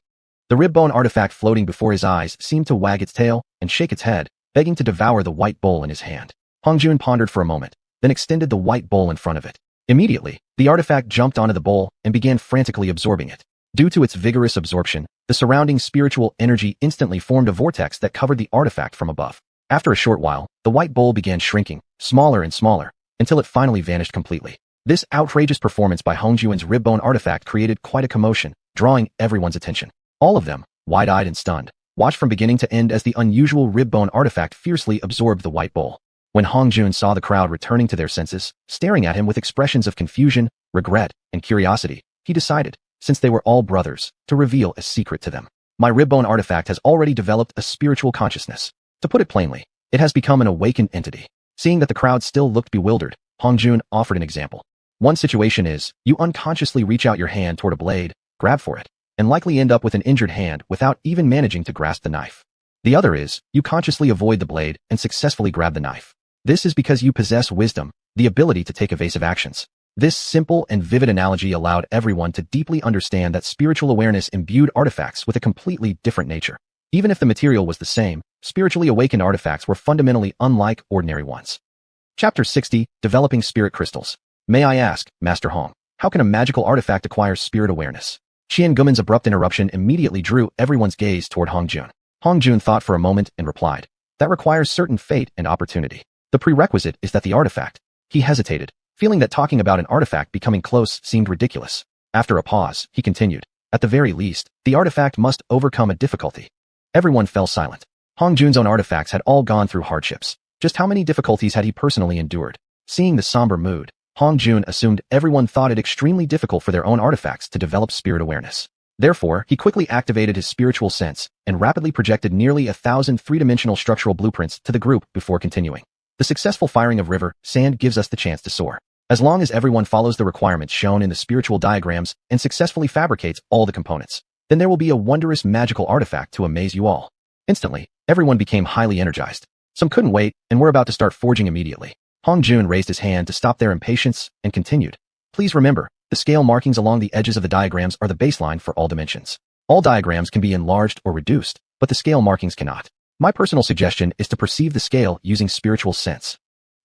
The rib bone artifact floating before his eyes seemed to wag its tail and shake its head, begging to devour the white bowl in his hand. Hongjun pondered for a moment, then extended the white bowl in front of it. Immediately, the artifact jumped onto the bowl and began frantically absorbing it. Due to its vigorous absorption, the surrounding spiritual energy instantly formed a vortex that covered the artifact from above. After a short while, the white bowl began shrinking, smaller and smaller, until it finally vanished completely. This outrageous performance by Hongjun's rib bone artifact created quite a commotion, drawing everyone's attention. All of them, wide-eyed and stunned, watched from beginning to end as the unusual rib bone artifact fiercely absorbed the white bowl. When Hongjun saw the crowd returning to their senses, staring at him with expressions of confusion, regret, and curiosity, he decided, since they were all brothers, to reveal a secret to them. My ribbone artifact has already developed a spiritual consciousness. To put it plainly, it has become an awakened entity. Seeing that the crowd still looked bewildered, Hongjun offered an example. One situation is, you unconsciously reach out your hand toward a blade, grab for it, and likely end up with an injured hand without even managing to grasp the knife. The other is, you consciously avoid the blade and successfully grab the knife. This is because you possess wisdom, the ability to take evasive actions. This simple and vivid analogy allowed everyone to deeply understand that spiritual awareness imbued artifacts with a completely different nature. Even if the material was the same, spiritually awakened artifacts were fundamentally unlike ordinary ones. Chapter 60, Developing Spirit Crystals. May I ask, Master Hong, how can a magical artifact acquire spirit awareness? Qian Guman's abrupt interruption immediately drew everyone's gaze toward Hongjun. Hongjun thought for a moment and replied, that requires certain fate and opportunity. The prerequisite is that the artifact. He hesitated, feeling that talking about an artifact becoming close seemed ridiculous. After a pause, he continued, at the very least, the artifact must overcome a difficulty. Everyone fell silent. Hongjun's own artifacts had all gone through hardships. Just how many difficulties had he personally endured? Seeing the somber mood, Hongjun assumed everyone thought it extremely difficult for their own artifacts to develop spirit awareness. Therefore, he quickly activated his spiritual sense and rapidly projected nearly 1,000 three-dimensional structural blueprints to the group before continuing. The successful firing of river sand gives us the chance to soar. As long as everyone follows the requirements shown in the spiritual diagrams and successfully fabricates all the components, then there will be a wondrous magical artifact to amaze you all. Instantly, everyone became highly energized. Some couldn't wait and were about to start forging immediately. Hongjun raised his hand to stop their impatience and continued. Please remember, the scale markings along the edges of the diagrams are the baseline for all dimensions. All diagrams can be enlarged or reduced, but the scale markings cannot. My personal suggestion is to perceive the scale using spiritual sense.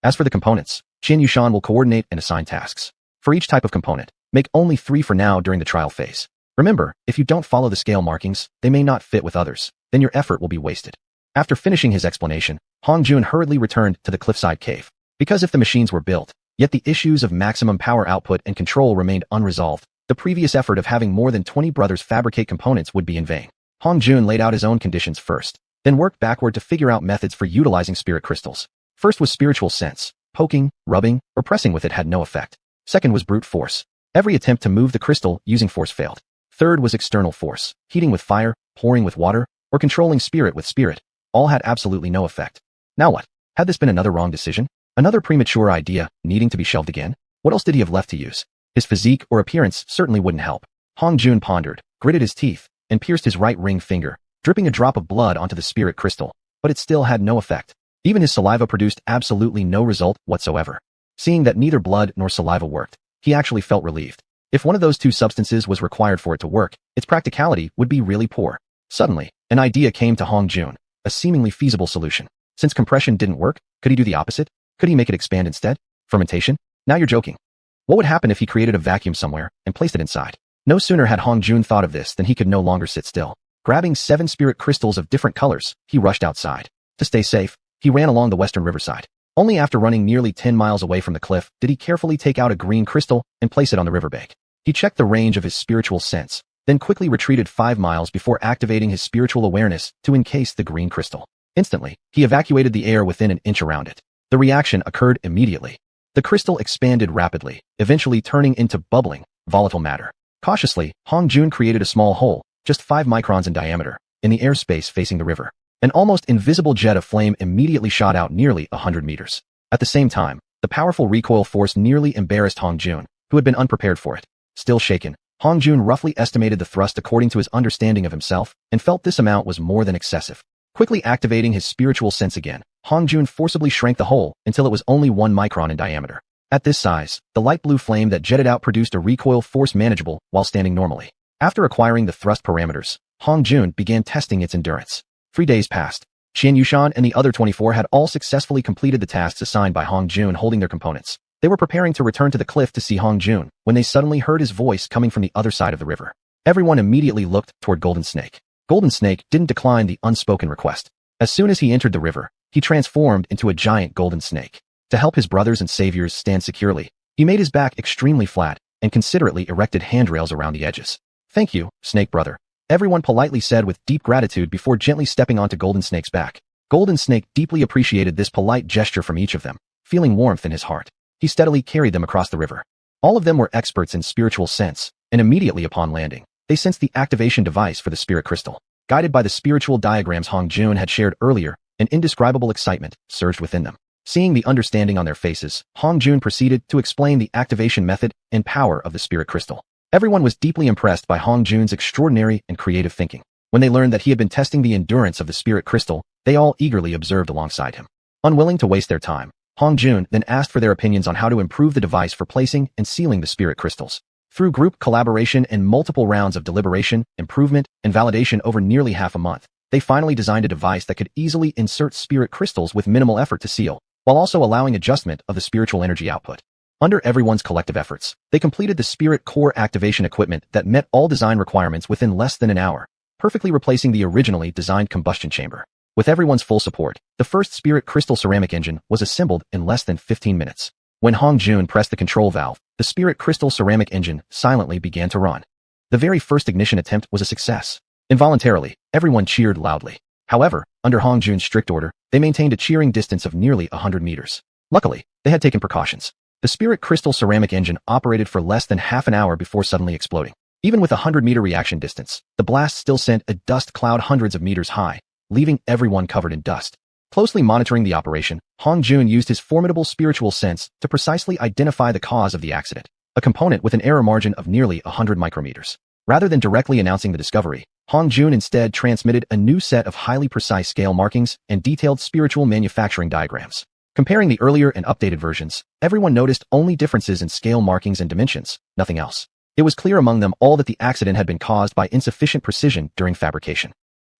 As for the components, xiuxian will coordinate and assign tasks. For each type of component, make only 3 for now during the trial phase. Remember, if you don't follow the scale markings, they may not fit with others, then your effort will be wasted. After finishing his explanation, Hongjun hurriedly returned to the cliffside cave. Because if the machines were built, yet the issues of maximum power output and control remained unresolved, the previous effort of having more than 20 brothers fabricate components would be in vain. Hongjun laid out his own conditions first, then worked backward to figure out methods for utilizing spirit crystals. First was spiritual sense. Poking, rubbing, or pressing with it had no effect. Second was brute force. Every attempt to move the crystal using force failed. Third was external force. Heating with fire, pouring with water, or controlling spirit with spirit. All had absolutely no effect. Now what? Had this been another wrong decision? Another premature idea, needing to be shelved again? What else did he have left to use? His physique or appearance certainly wouldn't help. Hongjun pondered, gritted his teeth, and pierced his right ring finger, dripping a drop of blood onto the spirit crystal. But it still had no effect. Even his saliva produced absolutely no result whatsoever. Seeing that neither blood nor saliva worked, he actually felt relieved. If one of those two substances was required for it to work, its practicality would be really poor. Suddenly, an idea came to Hongjun, a seemingly feasible solution. Since compression didn't work, could he do the opposite? Could he make it expand instead? Fermentation? Now you're joking. What would happen if he created a vacuum somewhere and placed it inside? No sooner had Hongjun thought of this than he could no longer sit still. Grabbing 7 spirit crystals of different colors, he rushed outside. To stay safe, he ran along the western riverside. Only after running nearly 10 miles away from the cliff did he carefully take out a green crystal and place it on the riverbank. He checked the range of his spiritual sense, then quickly retreated 5 miles before activating his spiritual awareness to encase the green crystal. Instantly, he evacuated the air within an inch around it. The reaction occurred immediately. The crystal expanded rapidly, eventually turning into bubbling, volatile matter. Cautiously, Hongjun created a small hole, just 5 microns in diameter, in the airspace facing the river. An almost invisible jet of flame immediately shot out nearly 100 meters. At the same time, the powerful recoil force nearly embarrassed Hongjun, who had been unprepared for it. Still shaken, Hongjun roughly estimated the thrust according to his understanding of himself and felt this amount was more than excessive. Quickly activating his spiritual sense again, Hongjun forcibly shrank the hole until it was only 1 micron in diameter. At this size, the light blue flame that jetted out produced a recoil force manageable while standing normally. After acquiring the thrust parameters, Hongjun began testing its endurance. 3 days passed. xiuxian and the other 24 had all successfully completed the tasks assigned by Hongjun holding their components. They were preparing to return to the cliff to see Hongjun when they suddenly heard his voice coming from the other side of the river. Everyone immediately looked toward Golden Snake. Golden Snake didn't decline the unspoken request. As soon as he entered the river, he transformed into a giant golden snake. To help his brothers and saviors stand securely, he made his back extremely flat and considerately erected handrails around the edges. Thank you, Snake Brother. Everyone politely said with deep gratitude before gently stepping onto Golden Snake's back. Golden Snake deeply appreciated this polite gesture from each of them, feeling warmth in his heart. He steadily carried them across the river. All of them were experts in spiritual sense, and immediately upon landing, they sensed the activation device for the spirit crystal. Guided by the spiritual diagrams Hong Jun had shared earlier, an indescribable excitement surged within them. Seeing the understanding on their faces, Hong Jun proceeded to explain the activation method and power of the spirit crystal. Everyone was deeply impressed by Hong Jun's extraordinary and creative thinking. When they learned that he had been testing the endurance of the spirit crystal, they all eagerly observed alongside him. Unwilling to waste their time, Hong Jun then asked for their opinions on how to improve the device for placing and sealing the spirit crystals. Through group collaboration and multiple rounds of deliberation, improvement, and validation over nearly half a month, they finally designed a device that could easily insert spirit crystals with minimal effort to seal, while also allowing adjustment of the spiritual energy output. Under everyone's collective efforts, they completed the spirit core activation equipment that met all design requirements within less than an hour, perfectly replacing the originally designed combustion chamber. With everyone's full support, the first spirit crystal ceramic engine was assembled in less than 15 minutes. When Hong Jun pressed the control valve, the spirit crystal ceramic engine silently began to run. The very first ignition attempt was a success. Involuntarily, everyone cheered loudly. However, under Hong Jun's strict order, they maintained a cheering distance of nearly 100 meters. Luckily, they had taken precautions. The spirit crystal ceramic engine operated for less than half an hour before suddenly exploding. Even with a 100-meter reaction distance, the blast still sent a dust cloud hundreds of meters high, leaving everyone covered in dust. Closely monitoring the operation, Hong Jun used his formidable spiritual sense to precisely identify the cause of the accident, a component with an error margin of nearly 100 micrometers. Rather than directly announcing the discovery, Hong Jun instead transmitted a new set of highly precise scale markings and detailed spiritual manufacturing diagrams. Comparing the earlier and updated versions, everyone noticed only differences in scale markings and dimensions, nothing else. It was clear among them all that the accident had been caused by insufficient precision during fabrication.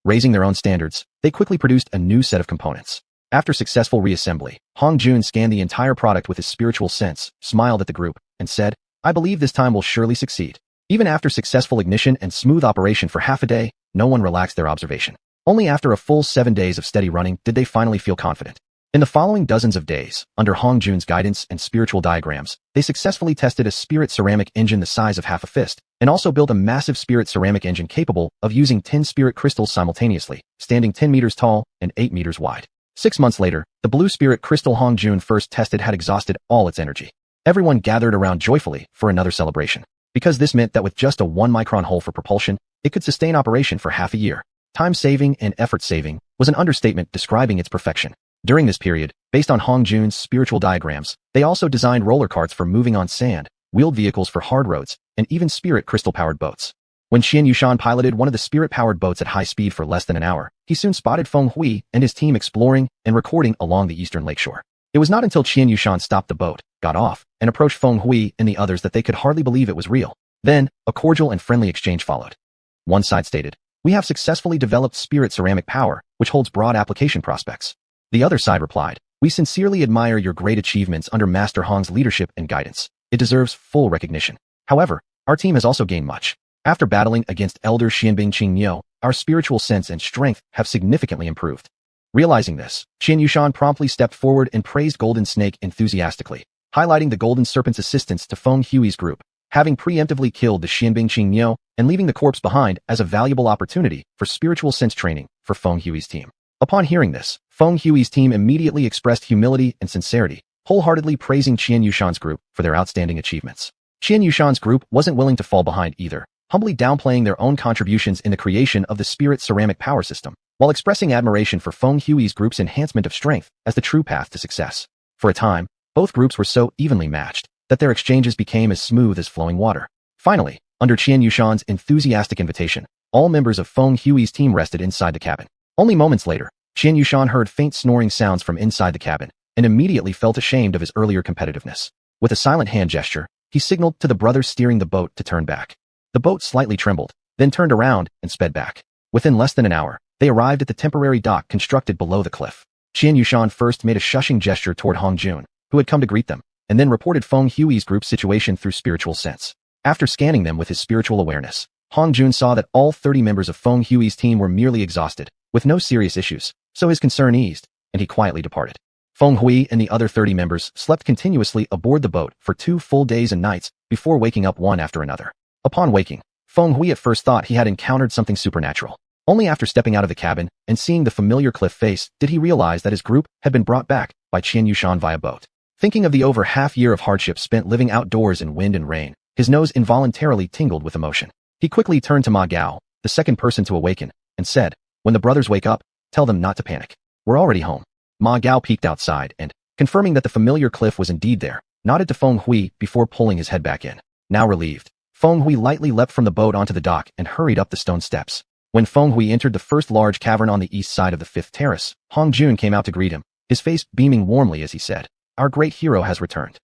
Raising their own standards, they quickly produced a new set of components. After successful reassembly, Hong Jun scanned the entire product with his spiritual sense, smiled at the group, and said, "I believe this time will surely succeed." Even after successful ignition and smooth operation for half a day, no one relaxed their observation. Only after a full 7 days of steady running did they finally feel confident. In the following dozens of days, under Hong Jun's guidance and spiritual diagrams, they successfully tested a spirit ceramic engine the size of half a fist, and also built a massive spirit ceramic engine capable of using 10 spirit crystals simultaneously, standing 10 meters tall and 8 meters wide. 6 months later, the blue spirit crystal Hong Jun first tested had exhausted all its energy. Everyone gathered around joyfully for another celebration, because this meant that with just a 1-micron hole for propulsion, it could sustain operation for half a year. Time-saving and effort-saving was an understatement describing its perfection. During this period, based on Hong Jun's spiritual diagrams, they also designed roller carts for moving on sand, wheeled vehicles for hard roads, and even spirit crystal-powered boats. When xiuxian piloted one of the spirit-powered boats at high speed for less than an hour, he soon spotted Feng Hui and his team exploring and recording along the eastern lakeshore. It was not until xiuxian stopped the boat, got off, and approached Feng Hui and the others that they could hardly believe it was real. Then, a cordial and friendly exchange followed. One side stated, "We have successfully developed spirit ceramic power, which holds broad application prospects." The other side replied, "We sincerely admire your great achievements under Master Hong's leadership and guidance. It deserves full recognition. However, our team has also gained much. After battling against Elder Xianbing Qingyou, our spiritual sense and strength have significantly improved." Realizing this, xiuxian promptly stepped forward and praised Golden Snake enthusiastically, highlighting the Golden Serpent's assistance to Feng Hui's group, having preemptively killed the Xianbing Qingyou and leaving the corpse behind as a valuable opportunity for spiritual sense training for Feng Hui's team. Upon hearing this, Feng Hui's team immediately expressed humility and sincerity, wholeheartedly praising xiuxian's group for their outstanding achievements. Xiuxian's group wasn't willing to fall behind either, humbly downplaying their own contributions in the creation of the spirit ceramic power system, while expressing admiration for Feng Hui's group's enhancement of strength as the true path to success. For a time, both groups were so evenly matched that their exchanges became as smooth as flowing water. Finally, under xiuxian's enthusiastic invitation, all members of Feng Hui's team rested inside the cabin. Only moments later, xiuxian heard faint snoring sounds from inside the cabin and immediately felt ashamed of his earlier competitiveness. With a silent hand gesture, he signaled to the brothers steering the boat to turn back. The boat slightly trembled, then turned around and sped back. Within less than an hour, they arrived at the temporary dock constructed below the cliff. Xiuxian first made a shushing gesture toward Hong Jun, who had come to greet them, and then reported Feng Hui's group's situation through spiritual sense. After scanning them with his spiritual awareness, Hong Jun saw that all 30 members of Feng Hui's team were merely exhausted, with no serious issues, so his concern eased, and he quietly departed. Feng Hui and the other 30 members slept continuously aboard the boat for 2 full days and nights before waking up one after another. Upon waking, Feng Hui at first thought he had encountered something supernatural. Only after stepping out of the cabin and seeing the familiar cliff face did he realize that his group had been brought back by xiuxian via boat. Thinking of the over half year of hardship spent living outdoors in wind and rain, His nose involuntarily tingled with emotion. He quickly turned to Ma Gao, the second person to awaken, and said, "When the brothers wake up, tell them not to panic. We're already home." Ma Gao peeked outside and, confirming that the familiar cliff was indeed there, nodded to Feng Hui before pulling his head back in. Now relieved, Feng Hui lightly leapt from the boat onto the dock and hurried up the stone steps. When Feng Hui entered the first large cavern on the east side of the 5th terrace, Hong Jun came out to greet him, his face beaming warmly as he said, "Our great hero has returned."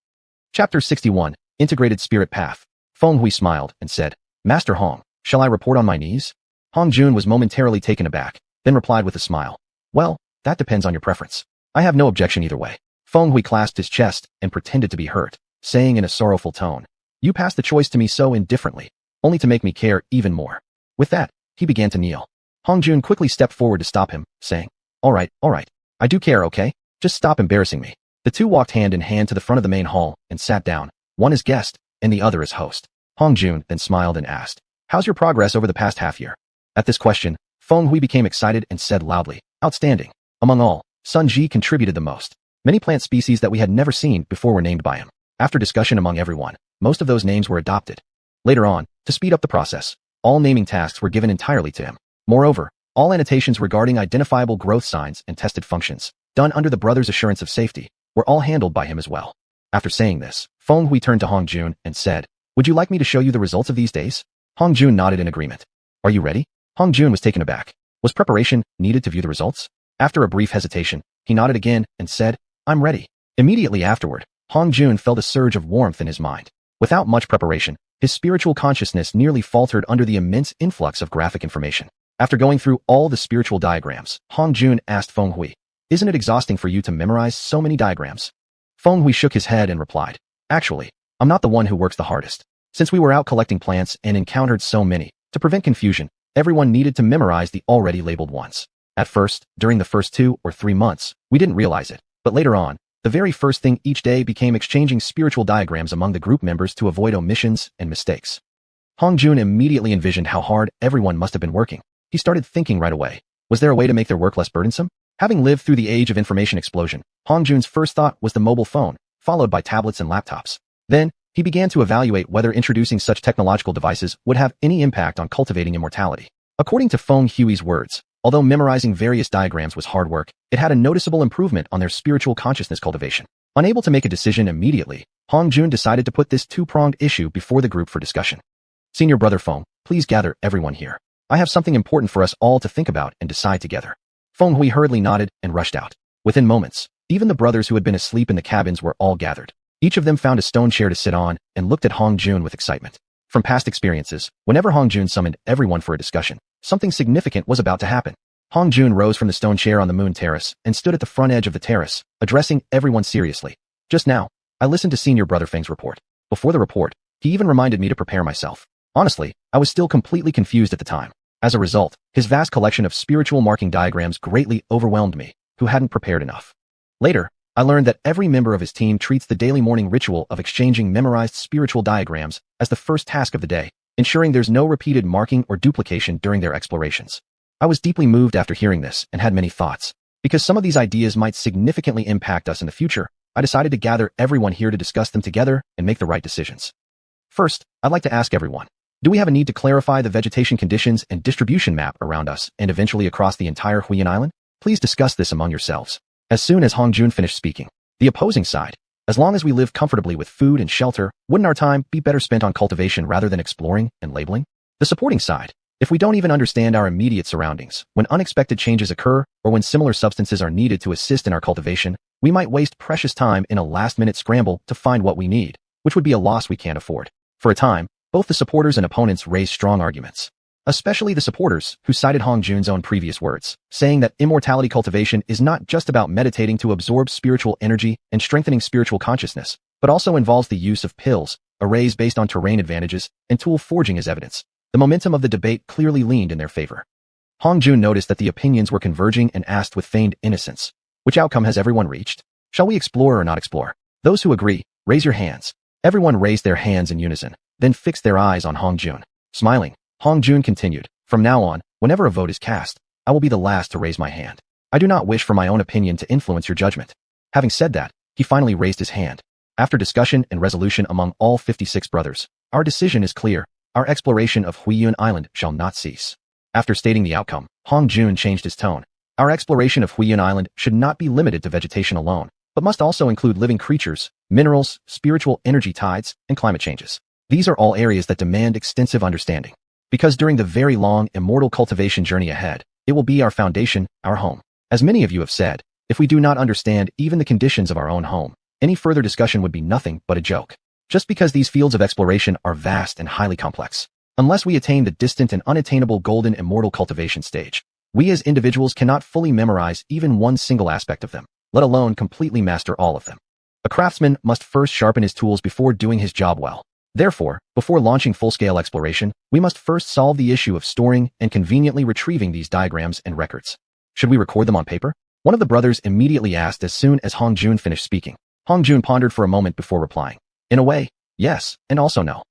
Chapter 61, Integrated Spirit Path. Feng Hui smiled and said, "Master Hong, shall I report on my knees?" Hong Jun was momentarily taken aback, then replied with a smile, "Well, that depends on your preference. I have no objection either way." Feng Hui clasped his chest and pretended to be hurt, saying in a sorrowful tone, "You passed the choice to me so indifferently, only to make me care even more." With that, he began to kneel. Hong Jun quickly stepped forward to stop him, saying, all right, I do care, okay? Just stop embarrassing me." The two walked hand in hand to the front of the main hall and sat down, one as guest and the other as host. Hong Jun then smiled and asked, "How's your progress over the past half year?" At this question, Feng Hui became excited and said loudly, "Outstanding. Among all, Sun Ji contributed the most. Many plant species that we had never seen before were named by him. After discussion among everyone, most of those names were adopted. Later on, to speed up the process, all naming tasks were given entirely to him. Moreover, all annotations regarding identifiable growth signs and tested functions, done under the brothers' assurance of safety, were all handled by him as well." After saying this, Feng Hui turned to Hong Jun and said, "Would you like me to show you the results of these days?" Hong Jun nodded in agreement. "Are you ready?" Hong Jun was taken aback. Was preparation needed to view the results? After a brief hesitation, he nodded again and said, "I'm ready." Immediately afterward, Hong Jun felt a surge of warmth in his mind. Without much preparation, his spiritual consciousness nearly faltered under the immense influx of graphic information. After going through all the spiritual diagrams, Hong Jun asked Feng Hui, "Isn't it exhausting for you to memorize so many diagrams?" Feng Hui shook his head and replied, "Actually, I'm not the one who works the hardest. Since we were out collecting plants and encountered so many, to prevent confusion, everyone needed to memorize the already labeled ones. At first, during the first 2 or 3 months, we didn't realize it, but later on, the very first thing each day became exchanging spiritual diagrams among the group members to avoid omissions and mistakes." Hong Jun immediately envisioned how hard everyone must have been working. He started thinking right away. Was there a way to make their work less burdensome? Having lived through the age of information explosion, Hong Jun's first thought was the mobile phone, followed by tablets and laptops. Then, he began to evaluate whether introducing such technological devices would have any impact on cultivating immortality. According to Feng Hui's words, although memorizing various diagrams was hard work, it had a noticeable improvement on their spiritual consciousness cultivation. Unable to make a decision immediately, Hong Jun decided to put this two-pronged issue before the group for discussion. "Senior brother Feng, please gather everyone here. I have something important for us all to think about and decide together." Feng Hui hurriedly nodded and rushed out. Within moments, even the brothers who had been asleep in the cabins were all gathered. Each of them found a stone chair to sit on and looked at Hong Jun with excitement. From past experiences, whenever Hong Jun summoned everyone for a discussion, something significant was about to happen. Hong Jun rose from the stone chair on the moon terrace and stood at the front edge of the terrace, addressing everyone seriously. "Just now, I listened to Senior Brother Feng's report. Before the report, he even reminded me to prepare myself. Honestly, I was still completely confused at the time. As a result, his vast collection of spiritual marking diagrams greatly overwhelmed me, who hadn't prepared enough. Later, I learned that every member of his team treats the daily morning ritual of exchanging memorized spiritual diagrams as the first task of the day, ensuring there's no repeated marking or duplication during their explorations. I was deeply moved after hearing this and had many thoughts. Because some of these ideas might significantly impact us in the future, I decided to gather everyone here to discuss them together and make the right decisions. First, I'd like to ask everyone, do we have a need to clarify the vegetation conditions and distribution map around us and eventually across the entire Huiyan Island? Please discuss this among yourselves." As soon as Hong Jun finished speaking, the opposing side, "As long as we live comfortably with food and shelter, wouldn't our time be better spent on cultivation rather than exploring and labeling?" The supporting side, "If we don't even understand our immediate surroundings, when unexpected changes occur, or when similar substances are needed to assist in our cultivation, we might waste precious time in a last-minute scramble to find what we need, which would be a loss we can't afford." For a time, both the supporters and opponents raised strong arguments. Especially the supporters, who cited Hong Jun's own previous words, saying that immortality cultivation is not just about meditating to absorb spiritual energy and strengthening spiritual consciousness, but also involves the use of pills, arrays based on terrain advantages, and tool forging as evidence. The momentum of the debate clearly leaned in their favor. Hong Jun noticed that the opinions were converging and asked with feigned innocence, "Which outcome has everyone reached? Shall we explore or not explore? Those who agree, raise your hands." Everyone raised their hands in unison, then fixed their eyes on Hong Jun. Smiling, Hong Jun continued, "From now on, whenever a vote is cast, I will be the last to raise my hand. I do not wish for my own opinion to influence your judgment." Having said that, he finally raised his hand. After discussion and resolution among all 56 brothers, Our decision is clear. Our exploration of Huiyuan Island shall not cease. After stating the outcome, Hong Jun changed his tone. Our exploration of Huiyuan Island should not be limited to vegetation alone, but must also include living creatures, minerals, spiritual energy tides, and climate changes. These are all areas that demand extensive understanding. Because during the very long, immortal cultivation journey ahead, it will be our foundation, our home. As many of you have said, if we do not understand even the conditions of our own home, any further discussion would be nothing but a joke. Just because these fields of exploration are vast and highly complex. Unless we attain the distant and unattainable golden immortal cultivation stage, we as individuals cannot fully memorize even one single aspect of them, let alone completely master all of them. A craftsman must first sharpen his tools before doing his job well. Therefore, before launching full-scale exploration, we must first solve the issue of storing and conveniently retrieving these diagrams and records. Should we record them on paper? One of the brothers immediately asked as soon as Hong Jun finished speaking. Hong Jun pondered for a moment before replying. In a way, yes, and also no.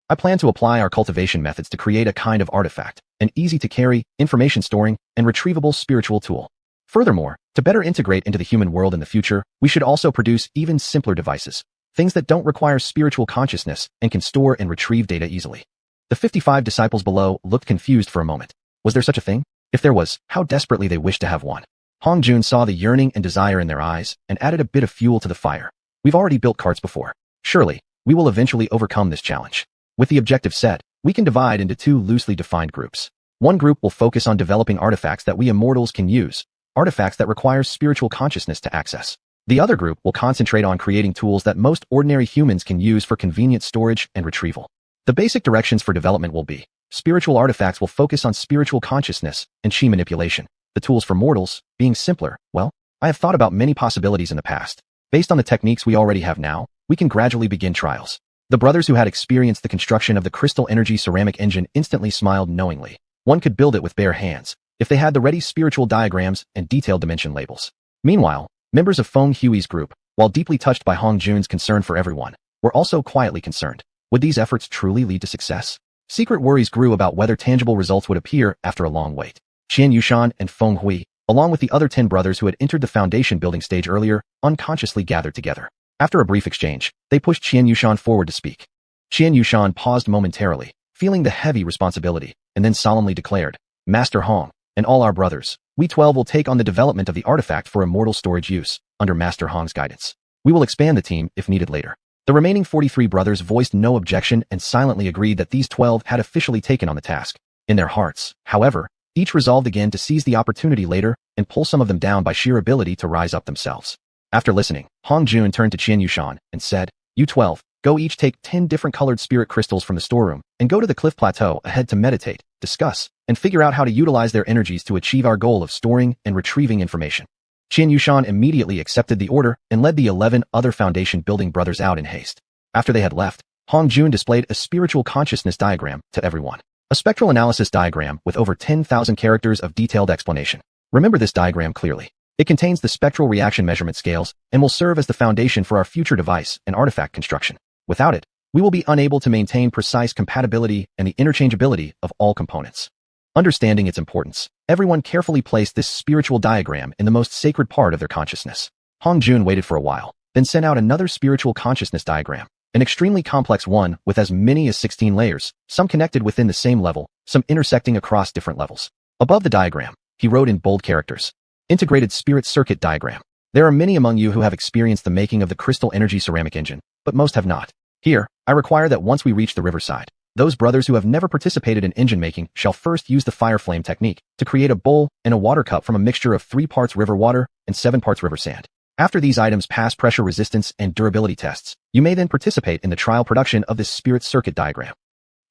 I plan to apply our cultivation methods to create a kind of artifact, an easy-to-carry, information-storing, and retrievable spiritual tool. Furthermore, to better integrate into the human world in the future, we should also produce even simpler devices, things that don't require spiritual consciousness and can store and retrieve data easily. The 55 disciples below looked confused for a moment. Was there such a thing? If there was, how desperately they wished to have one. Hong Jun saw the yearning and desire in their eyes and added a bit of fuel to the fire. We've already built carts before. Surely, we will eventually overcome this challenge. With the objective set, we can divide into two loosely defined groups. One group will focus on developing artifacts that we immortals can use, artifacts that require spiritual consciousness to access. The other group will concentrate on creating tools that most ordinary humans can use for convenient storage and retrieval. The basic directions for development will be: spiritual artifacts will focus on spiritual consciousness and chi manipulation. The tools for mortals, being simpler, well, I have thought about many possibilities in the past. Based on the techniques we already have now, we can gradually begin trials. The brothers who had experienced the construction of the crystal energy ceramic engine instantly smiled knowingly. One could build it with bare hands, if they had the ready spiritual diagrams and detailed dimension labels. Meanwhile, members of Feng Hui's group, while deeply touched by Hong Jun's concern for everyone, were also quietly concerned. Would these efforts truly lead to success? Secret worries grew about whether tangible results would appear after a long wait. Xiuxian and Feng Hui, along with the other 10 brothers who had entered the foundation building stage earlier, unconsciously gathered together. After a brief exchange, they pushed Xiuxian forward to speak. Xiuxian paused momentarily, feeling the heavy responsibility, and then solemnly declared, "Master Hong, and all our brothers, we 12 will take on the development of the artifact for immortal storage use, under Master Hong's guidance. We will expand the team if needed later." The remaining 43 brothers voiced no objection and silently agreed that these 12 had officially taken on the task. In their hearts, however, each resolved again to seize the opportunity later and pull some of them down by sheer ability to rise up themselves. After listening, Hong Jun turned to Xiuxian and said, "You 12, go each take 10 different colored spirit crystals from the storeroom and go to the cliff plateau ahead to meditate, discuss, and figure out how to utilize their energies to achieve our goal of storing and retrieving information." Xiuxian immediately accepted the order and led the 11 other foundation building brothers out in haste. After they had left, Hong Jun displayed a spiritual consciousness diagram to everyone. A spectral analysis diagram with over 10,000 characters of detailed explanation. Remember this diagram clearly. It contains the spectral reaction measurement scales and will serve as the foundation for our future device and artifact construction. Without it, we will be unable to maintain precise compatibility and the interchangeability of all components. Understanding its importance, everyone carefully placed this spiritual diagram in the most sacred part of their consciousness. Hong Jun waited for a while, then sent out another spiritual consciousness diagram, an extremely complex one with as many as 16 layers, some connected within the same level, some intersecting across different levels. Above the diagram, he wrote in bold characters, "Integrated Spirit Circuit Diagram." There are many among you who have experienced the making of the crystal energy ceramic engine, but most have not. Here, I require that once we reach the riverside, those brothers who have never participated in engine making shall first use the fire flame technique to create a bowl and a water cup from a mixture of 3 parts river water and 7 parts river sand. After these items pass pressure resistance and durability tests, you may then participate in the trial production of this spirit circuit diagram.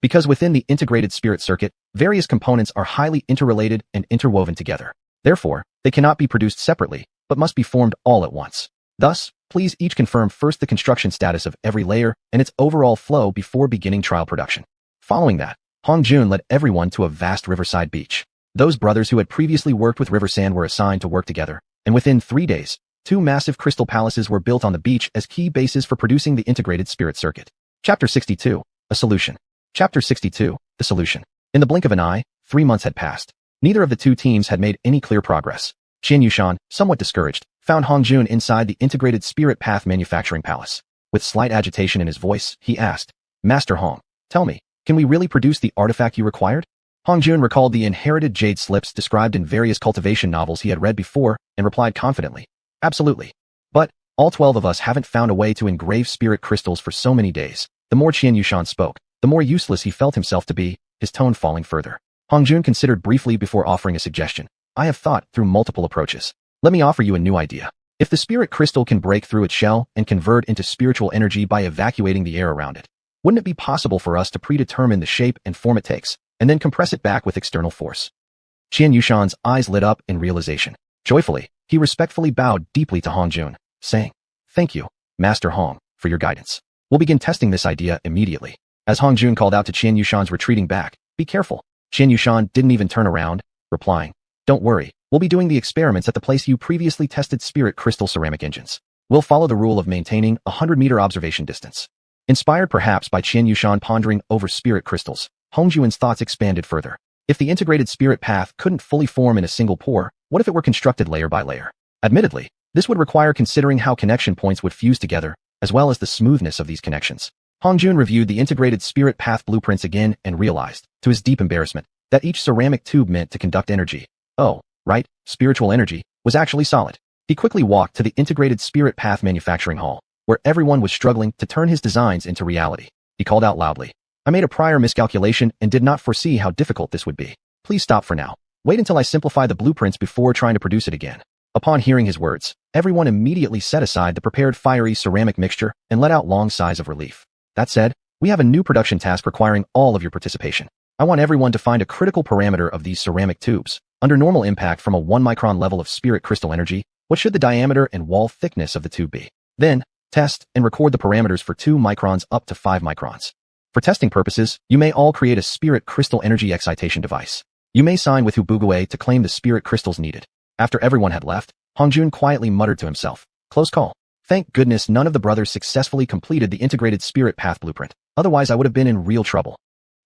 Because within the integrated spirit circuit, various components are highly interrelated and interwoven together. Therefore, they cannot be produced separately, but must be formed all at once. Thus, please each confirm first the construction status of every layer and its overall flow before beginning trial production. Following that, Hong Jun led everyone to a vast riverside beach. Those brothers who had previously worked with river sand were assigned to work together, and within 3 days, 2 massive crystal palaces were built on the beach as key bases for producing the integrated spirit circuit. Chapter 62, A Solution. Chapter 62, The Solution. In the blink of an eye, 3 months had passed. Neither of the 2 teams had made any clear progress. Xiuxian, somewhat discouraged, found Hong Jun inside the integrated spirit path manufacturing palace. With slight agitation in his voice, he asked, "Master Hong, Tell me, can we really produce the artifact you required? Hongjun recalled the inherited jade slips described in various cultivation novels he had read before and replied confidently. Absolutely. But all 12 of us haven't found a way to engrave spirit crystals for so many days. The more xiuxian spoke, the more useless he felt himself to be, his tone falling further. Hongjun considered briefly before offering a suggestion. I have thought through multiple approaches. Let me offer you a new idea. If the spirit crystal can break through its shell and convert into spiritual energy by evacuating the air around it, wouldn't it be possible for us to predetermine the shape and form it takes, and then compress it back with external force? Xianxuan's eyes lit up in realization. Joyfully, he respectfully bowed deeply to Hongjun, saying, Thank you, Master Hong, for your guidance. We'll begin testing this idea immediately. As Hongjun called out to Xianxuan's retreating back, Be careful. Xianxuan didn't even turn around, replying, Don't worry, we'll be doing the experiments at the place you previously tested spirit crystal ceramic engines. We'll follow the rule of maintaining a 100-meter observation distance. Inspired perhaps by Xianxuan pondering over spirit crystals, Hongjun's thoughts expanded further. If the integrated spirit path couldn't fully form in a single pore, what if it were constructed layer by layer? Admittedly, this would require considering how connection points would fuse together, as well as the smoothness of these connections. Hongjun reviewed the integrated spirit path blueprints again and realized, to his deep embarrassment, that each ceramic tube meant to conduct energy. Oh, right, spiritual energy, was actually solid. He quickly walked to the integrated spirit path manufacturing hall, where everyone was struggling to turn his designs into reality. He called out loudly, I made a prior miscalculation and did not foresee how difficult this would be. Please stop for now. Wait until I simplify the blueprints before trying to produce it again. Upon hearing his words, everyone immediately set aside the prepared fiery ceramic mixture and let out long sighs of relief. That said, we have a new production task requiring all of your participation. I want everyone to find a critical parameter of these ceramic tubes. Under normal impact from a 1-micron level of spirit crystal energy, what should the diameter and wall thickness of the tube be? Then, test and record the parameters for 2 microns up to 5 microns. For testing purposes, you may all create a spirit crystal energy excitation device. You may sign with Hubugue to claim the spirit crystals needed. After everyone had left, Hongjun quietly muttered to himself, Close call. Thank goodness none of the brothers successfully completed the integrated spirit path blueprint. Otherwise I would have been in real trouble.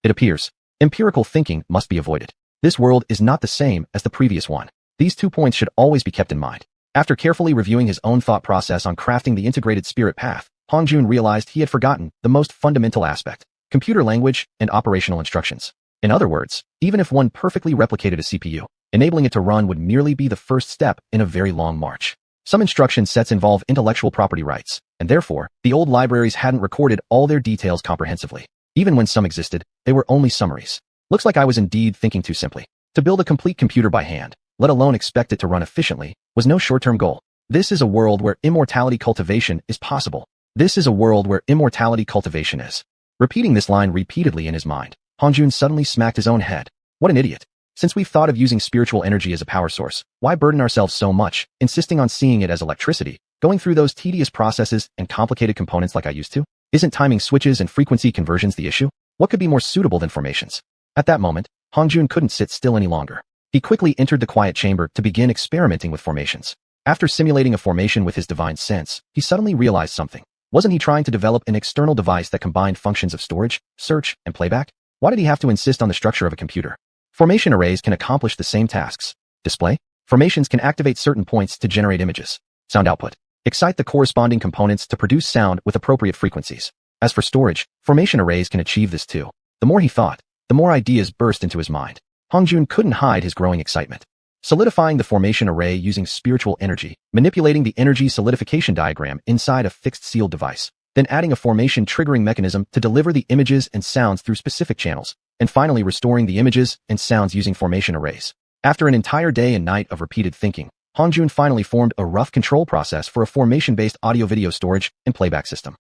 It appears, empirical thinking must be avoided. This world is not the same as the previous one. These 2 points should always be kept in mind. After carefully reviewing his own thought process on crafting the integrated spirit path, Hongjun realized he had forgotten the most fundamental aspect: computer language and operational instructions. In other words, even if one perfectly replicated a CPU, enabling it to run would merely be the first step in a very long march. Some instruction sets involve intellectual property rights, and therefore, the old libraries hadn't recorded all their details comprehensively. Even when some existed, they were only summaries. Looks like I was indeed thinking too simply. To build a complete computer by hand, let alone expect it to run efficiently, was no short-term goal. This is a world where immortality cultivation is possible. This is a world where immortality cultivation is. Repeating this line repeatedly in his mind, Hongjun suddenly smacked his own head. What an idiot. Since we've thought of using spiritual energy as a power source, why burden ourselves so much, insisting on seeing it as electricity, going through those tedious processes and complicated components like I used to? Isn't timing switches and frequency conversions the issue? What could be more suitable than formations? At that moment, Hongjun couldn't sit still any longer. He quickly entered the quiet chamber to begin experimenting with formations. After simulating a formation with his divine sense, he suddenly realized something. Wasn't he trying to develop an external device that combined functions of storage, search, and playback? Why did he have to insist on the structure of a computer? Formation arrays can accomplish the same tasks. Display. Formations can activate certain points to generate images. Sound output. Excite the corresponding components to produce sound with appropriate frequencies. As for storage, formation arrays can achieve this too. The more he thought, the more ideas burst into his mind. Hongjun couldn't hide his growing excitement. Solidifying the formation array using spiritual energy, manipulating the energy solidification diagram inside a fixed sealed device, then adding a formation triggering mechanism to deliver the images and sounds through specific channels, and finally restoring the images and sounds using formation arrays. After an entire day and night of repeated thinking, Hongjun finally formed a rough control process for a formation-based audio-video storage and playback system.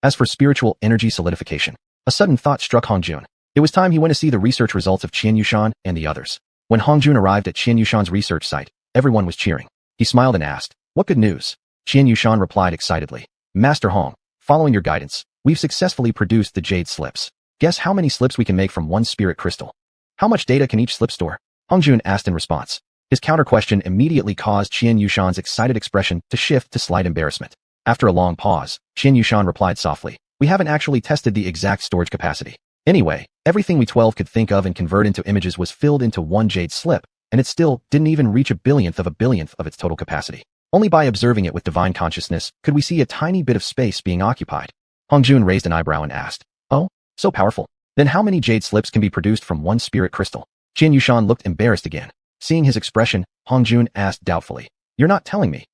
As for spiritual energy solidification, a sudden thought struck Hongjun. It was time he went to see the research results of Xianxuan and the others. When Hongjun arrived at Xianxuan's research site, everyone was cheering. He smiled and asked, What good news? Xianxuan replied excitedly, Master Hong, following your guidance, we've successfully produced the jade slips. Guess how many slips we can make from one spirit crystal? How much data can each slip store? Hongjun asked in response. His counter-question immediately caused Xianxuan's excited expression to shift to slight embarrassment. After a long pause, Xianxuan replied softly, We haven't actually tested the exact storage capacity. Anyway, everything we 12 could think of and convert into images was filled into one jade slip, and it still didn't even reach a billionth of its total capacity. Only by observing it with divine consciousness could we see a tiny bit of space being occupied. Hongjun raised an eyebrow and asked, Oh, so powerful. Then how many jade slips can be produced from one spirit crystal? Xianxia looked embarrassed again. Seeing his expression, Hongjun asked doubtfully. You're not telling me.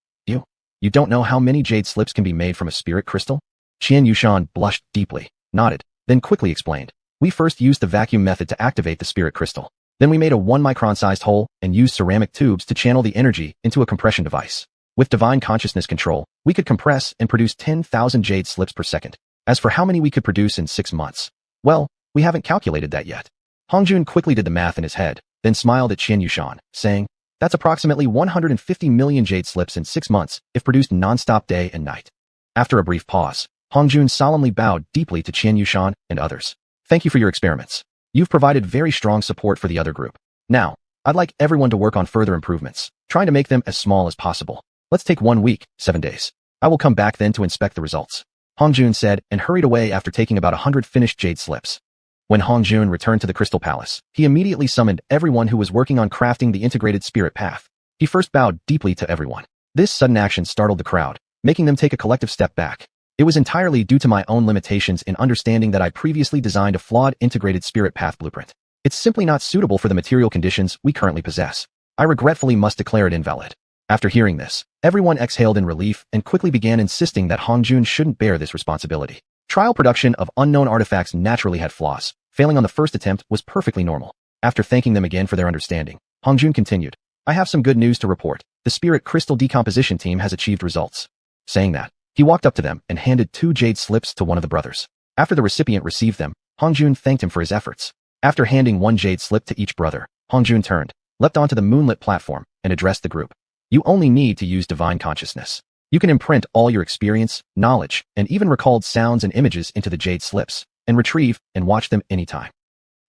You don't know how many jade slips can be made from a spirit crystal? Xianxia blushed deeply, nodded, then quickly explained. We first used the vacuum method to activate the spirit crystal. Then we made a 1-micron-sized hole and used ceramic tubes to channel the energy into a compression device. With divine consciousness control, we could compress and produce 10,000 jade slips per second. As for how many we could produce in 6 months, well, we haven't calculated that yet. Hongjun quickly did the math in his head, then smiled at Xianxia, saying, that's approximately 150 million jade slips in 6 months if produced non-stop day and night. After a brief pause, Hongjun solemnly bowed deeply to Xianxia and others. Thank you for your experiments. You've provided very strong support for the other group. Now, I'd like everyone to work on further improvements, trying to make them as small as possible. Let's take 1 week, 7 days. I will come back then to inspect the results. Hongjun said and hurried away after taking about 100 finished jade slips. When Hongjun returned to the Crystal Palace, he immediately summoned everyone who was working on crafting the integrated spirit path. He first bowed deeply to everyone. This sudden action startled the crowd, making them take a collective step back. It was entirely due to my own limitations in understanding that I previously designed a flawed integrated spirit path blueprint. It's simply not suitable for the material conditions we currently possess. I regretfully must declare it invalid. After hearing this, everyone exhaled in relief and quickly began insisting that Hongjun shouldn't bear this responsibility. Trial production of unknown artifacts naturally had flaws. Failing on the first attempt was perfectly normal. After thanking them again for their understanding, Hongjun continued, I have some good news to report. The spirit crystal decomposition team has achieved results. Saying that, he walked up to them and handed 2 jade slips to one of the brothers. After the recipient received them, Hongjun thanked him for his efforts. After handing 1 jade slip to each brother, Hongjun turned, leapt onto the moonlit platform, and addressed the group. You only need to use divine consciousness. You can imprint all your experience, knowledge, and even recalled sounds and images into the jade slips, and retrieve and watch them anytime.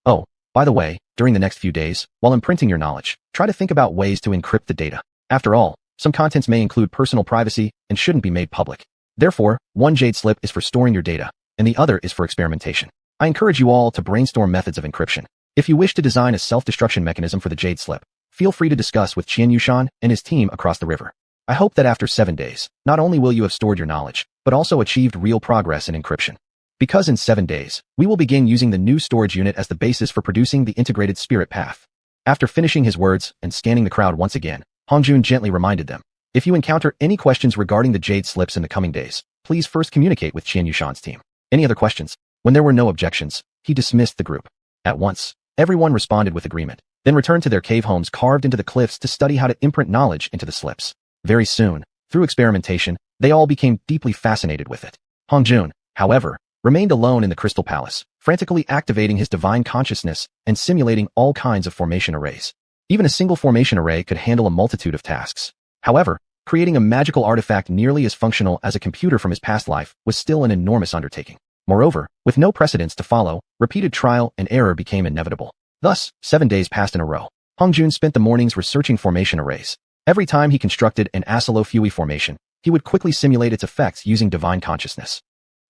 Oh, by the way, during the next few days, while imprinting your knowledge, try to think about ways to encrypt the data. After all, some contents may include personal privacy and shouldn't be made public. Therefore, 1 jade slip is for storing your data, and the other is for experimentation. I encourage you all to brainstorm methods of encryption. If you wish to design a self-destruction mechanism for the jade slip, feel free to discuss with Xianxia and his team across the river. I hope that after 7 days, not only will you have stored your knowledge, but also achieved real progress in encryption. Because in 7 days, we will begin using the new storage unit as the basis for producing the integrated spirit path. After finishing his words and scanning the crowd once again, Hongjun gently reminded them, if you encounter any questions regarding the jade slips in the coming days, please first communicate with Xianxuan's team. Any other questions? When there were no objections, he dismissed the group. At once, everyone responded with agreement, then returned to their cave homes carved into the cliffs to study how to imprint knowledge into the slips. Very soon, through experimentation, they all became deeply fascinated with it. Hongjun, however, remained alone in the Crystal Palace, frantically activating his divine consciousness and simulating all kinds of formation arrays. Even a single formation array could handle a multitude of tasks. However, creating a magical artifact nearly as functional as a computer from his past life was still an enormous undertaking. Moreover, with no precedents to follow, repeated trial and error became inevitable. Thus, 7 days passed in a row. Hongjun spent the mornings researching formation arrays. Every time he constructed an Asolo-Fui formation, he would quickly simulate its effects using divine consciousness.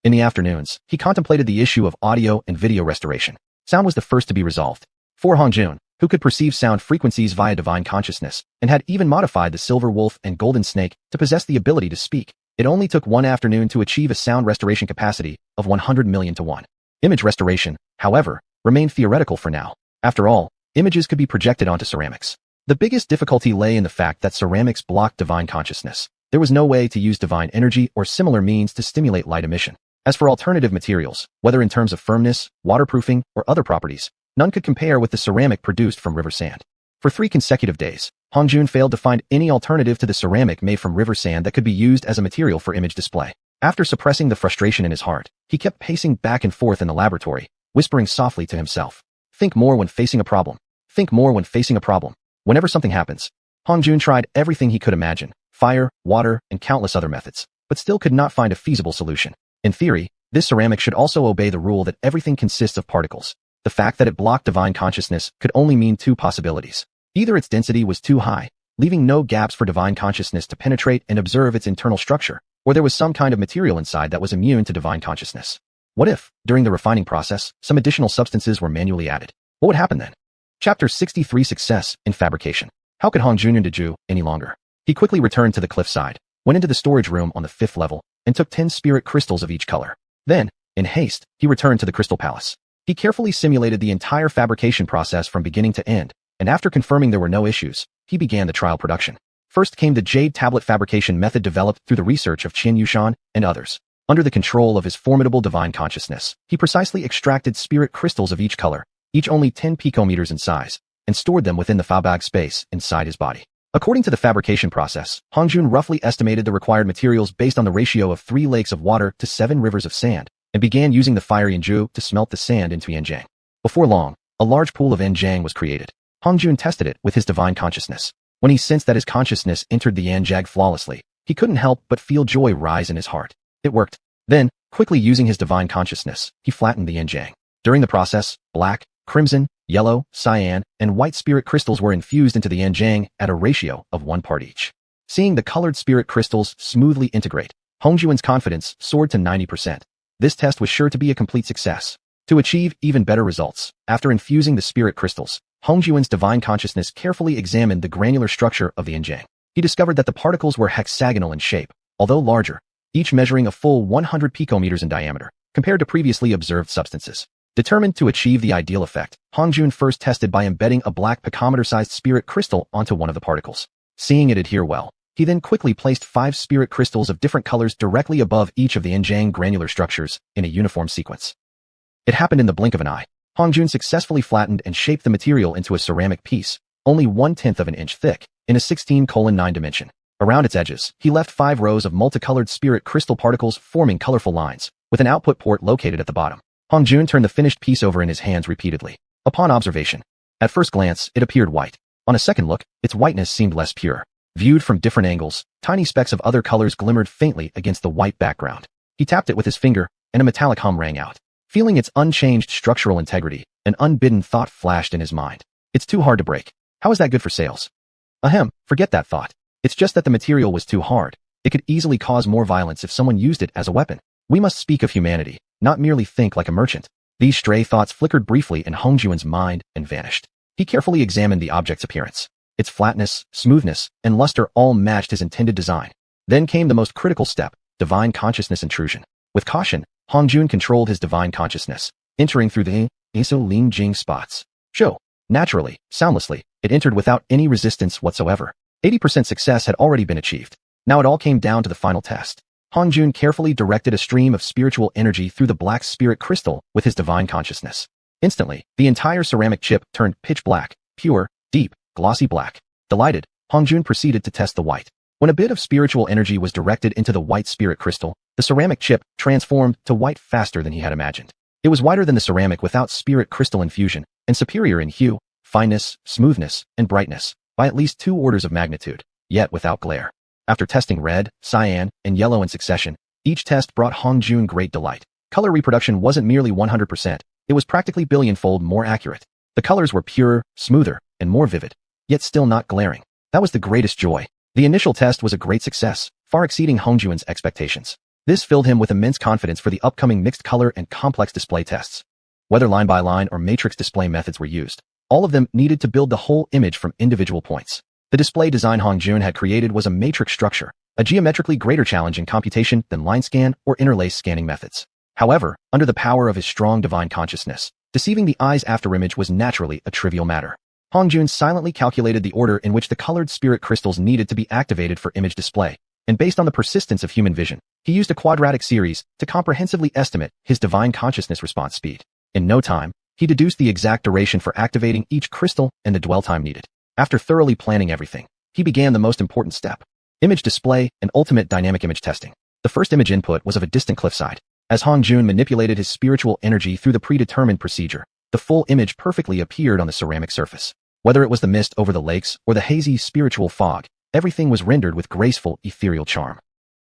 In the afternoons, he contemplated the issue of audio and video restoration. Sound was the first to be resolved. For Hongjun, who could perceive sound frequencies via divine consciousness, and had even modified the silver wolf and golden snake to possess the ability to speak, it only took 1 afternoon to achieve a sound restoration capacity of 100 million to 1. Image restoration, however, remained theoretical for now. After all, images could be projected onto ceramics. The biggest difficulty lay in the fact that ceramics blocked divine consciousness. There was no way to use divine energy or similar means to stimulate light emission. As for alternative materials, whether in terms of firmness, waterproofing, or other properties, none could compare with the ceramic produced from river sand. For 3 consecutive days, Hongjun failed to find any alternative to the ceramic made from river sand that could be used as a material for image display. After suppressing the frustration in his heart, he kept pacing back and forth in the laboratory, whispering softly to himself, think more when facing a problem. Think more when facing a problem. Whenever something happens, Hongjun tried everything he could imagine, fire, water, and countless other methods, but still could not find a feasible solution. In theory, this ceramic should also obey the rule that everything consists of particles. The fact that it blocked divine consciousness could only mean 2 possibilities. Either its density was too high, leaving no gaps for divine consciousness to penetrate and observe its internal structure, or there was some kind of material inside that was immune to divine consciousness. What if, during the refining process, some additional substances were manually added? What would happen then? Chapter 63 Success in Fabrication. How could Hongjun Deju any longer? He quickly returned to the cliffside, went into the storage room on the 5th level, and took 10 spirit crystals of each color. Then, in haste, he returned to the Crystal Palace. He carefully simulated the entire fabrication process from beginning to end, and after confirming there were no issues, he began the trial production. First came the jade tablet fabrication method developed through the research of xiuxian and others. Under the control of his formidable divine consciousness, he precisely extracted spirit crystals of each color, each only 10 picometers in size, and stored them within the fabag space inside his body. According to the fabrication process, Hongjun roughly estimated the required materials based on the ratio of 3 lakes of water to 7 rivers of sand, and began using the fire yanju to smelt the sand into yanjiang. Before long, a large pool of yanjiang was created. Hongjun tested it with his divine consciousness. When he sensed that his consciousness entered the yanjiang flawlessly, he couldn't help but feel joy rise in his heart. It worked. Then, quickly using his divine consciousness, he flattened the yanjiang. During the process, black, crimson, yellow, cyan, and white spirit crystals were infused into the yanjiang at a ratio of 1 part each. Seeing the colored spirit crystals smoothly integrate, Hongjun's confidence soared to 90%. This test was sure to be a complete success. To achieve even better results, after infusing the spirit crystals, Hongjun's divine consciousness carefully examined the granular structure of the yanjiang. He discovered that the particles were hexagonal in shape, although larger, each measuring a full 100 picometers in diameter, compared to previously observed substances. Determined to achieve the ideal effect, Hongjun first tested by embedding a black picometer-sized spirit crystal onto one of the particles. Seeing it adhere well, he then quickly placed 5 spirit crystals of different colors directly above each of the yanjiang granular structures in a uniform sequence. It happened in the blink of an eye. Hongjun successfully flattened and shaped the material into a ceramic piece, only 1/10 of an inch thick, in a 16:9 dimension. Around its edges, he left 5 rows of multicolored spirit crystal particles forming colorful lines, with an output port located at the bottom. Hongjun turned the finished piece over in his hands repeatedly. Upon observation, at first glance, it appeared white. On a second look, its whiteness seemed less pure. Viewed from different angles, tiny specks of other colors glimmered faintly against the white background. He tapped it with his finger, and a metallic hum rang out. Feeling its unchanged structural integrity, an unbidden thought flashed in his mind. It's too hard to break. How is that good for sales? Ahem, forget that thought. It's just that the material was too hard. It could easily cause more violence if someone used it as a weapon. We must speak of humanity, not merely think like a merchant. These stray thoughts flickered briefly in Hongjun's mind and vanished. He carefully examined the object's appearance. Its flatness, smoothness, and luster all matched his intended design. Then came the most critical step, divine consciousness intrusion. With caution, Hongjun controlled his divine consciousness, entering through the ling jing spots. Naturally, soundlessly, it entered without any resistance whatsoever. 80% success had already been achieved. Now it all came down to the final test. Hongjun carefully directed a stream of spiritual energy through the black spirit crystal with his divine consciousness. Instantly, the entire ceramic chip turned pitch black, pure, deep, glossy black. Delighted, Hongjun proceeded to test the white. When a bit of spiritual energy was directed into the white spirit crystal, the ceramic chip transformed to white faster than he had imagined. It was whiter than the ceramic without spirit crystal infusion, and superior in hue, fineness, smoothness, and brightness, by at least 2 orders of magnitude, yet without glare. After testing red, cyan, and yellow in succession, each test brought Hongjun great delight. Color reproduction wasn't merely 100%, it was practically billionfold more accurate. The colors were purer, smoother, and more vivid, yet still not glaring. That was the greatest joy. The initial test was a great success, far exceeding Hongjun's expectations. This filled him with immense confidence for the upcoming mixed color and complex display tests. Whether line by line or matrix display methods were used, all of them needed to build the whole image from individual points. The display design Hongjun had created was a matrix structure, a geometrically greater challenge in computation than line scan or interlace scanning methods. However, under the power of his strong divine consciousness, deceiving the eye's afterimage was naturally a trivial matter. Hongjun silently calculated the order in which the colored spirit crystals needed to be activated for image display, and based on the persistence of human vision, he used a quadratic series to comprehensively estimate his divine consciousness response speed. In no time, he deduced the exact duration for activating each crystal and the dwell time needed. After thoroughly planning everything, he began the most important step: image display and ultimate dynamic image testing. The first image input was of a distant cliffside. As Hongjun manipulated his spiritual energy through the predetermined procedure, the full image perfectly appeared on the ceramic surface. Whether it was the mist over the lakes or the hazy spiritual fog, everything was rendered with graceful, ethereal charm.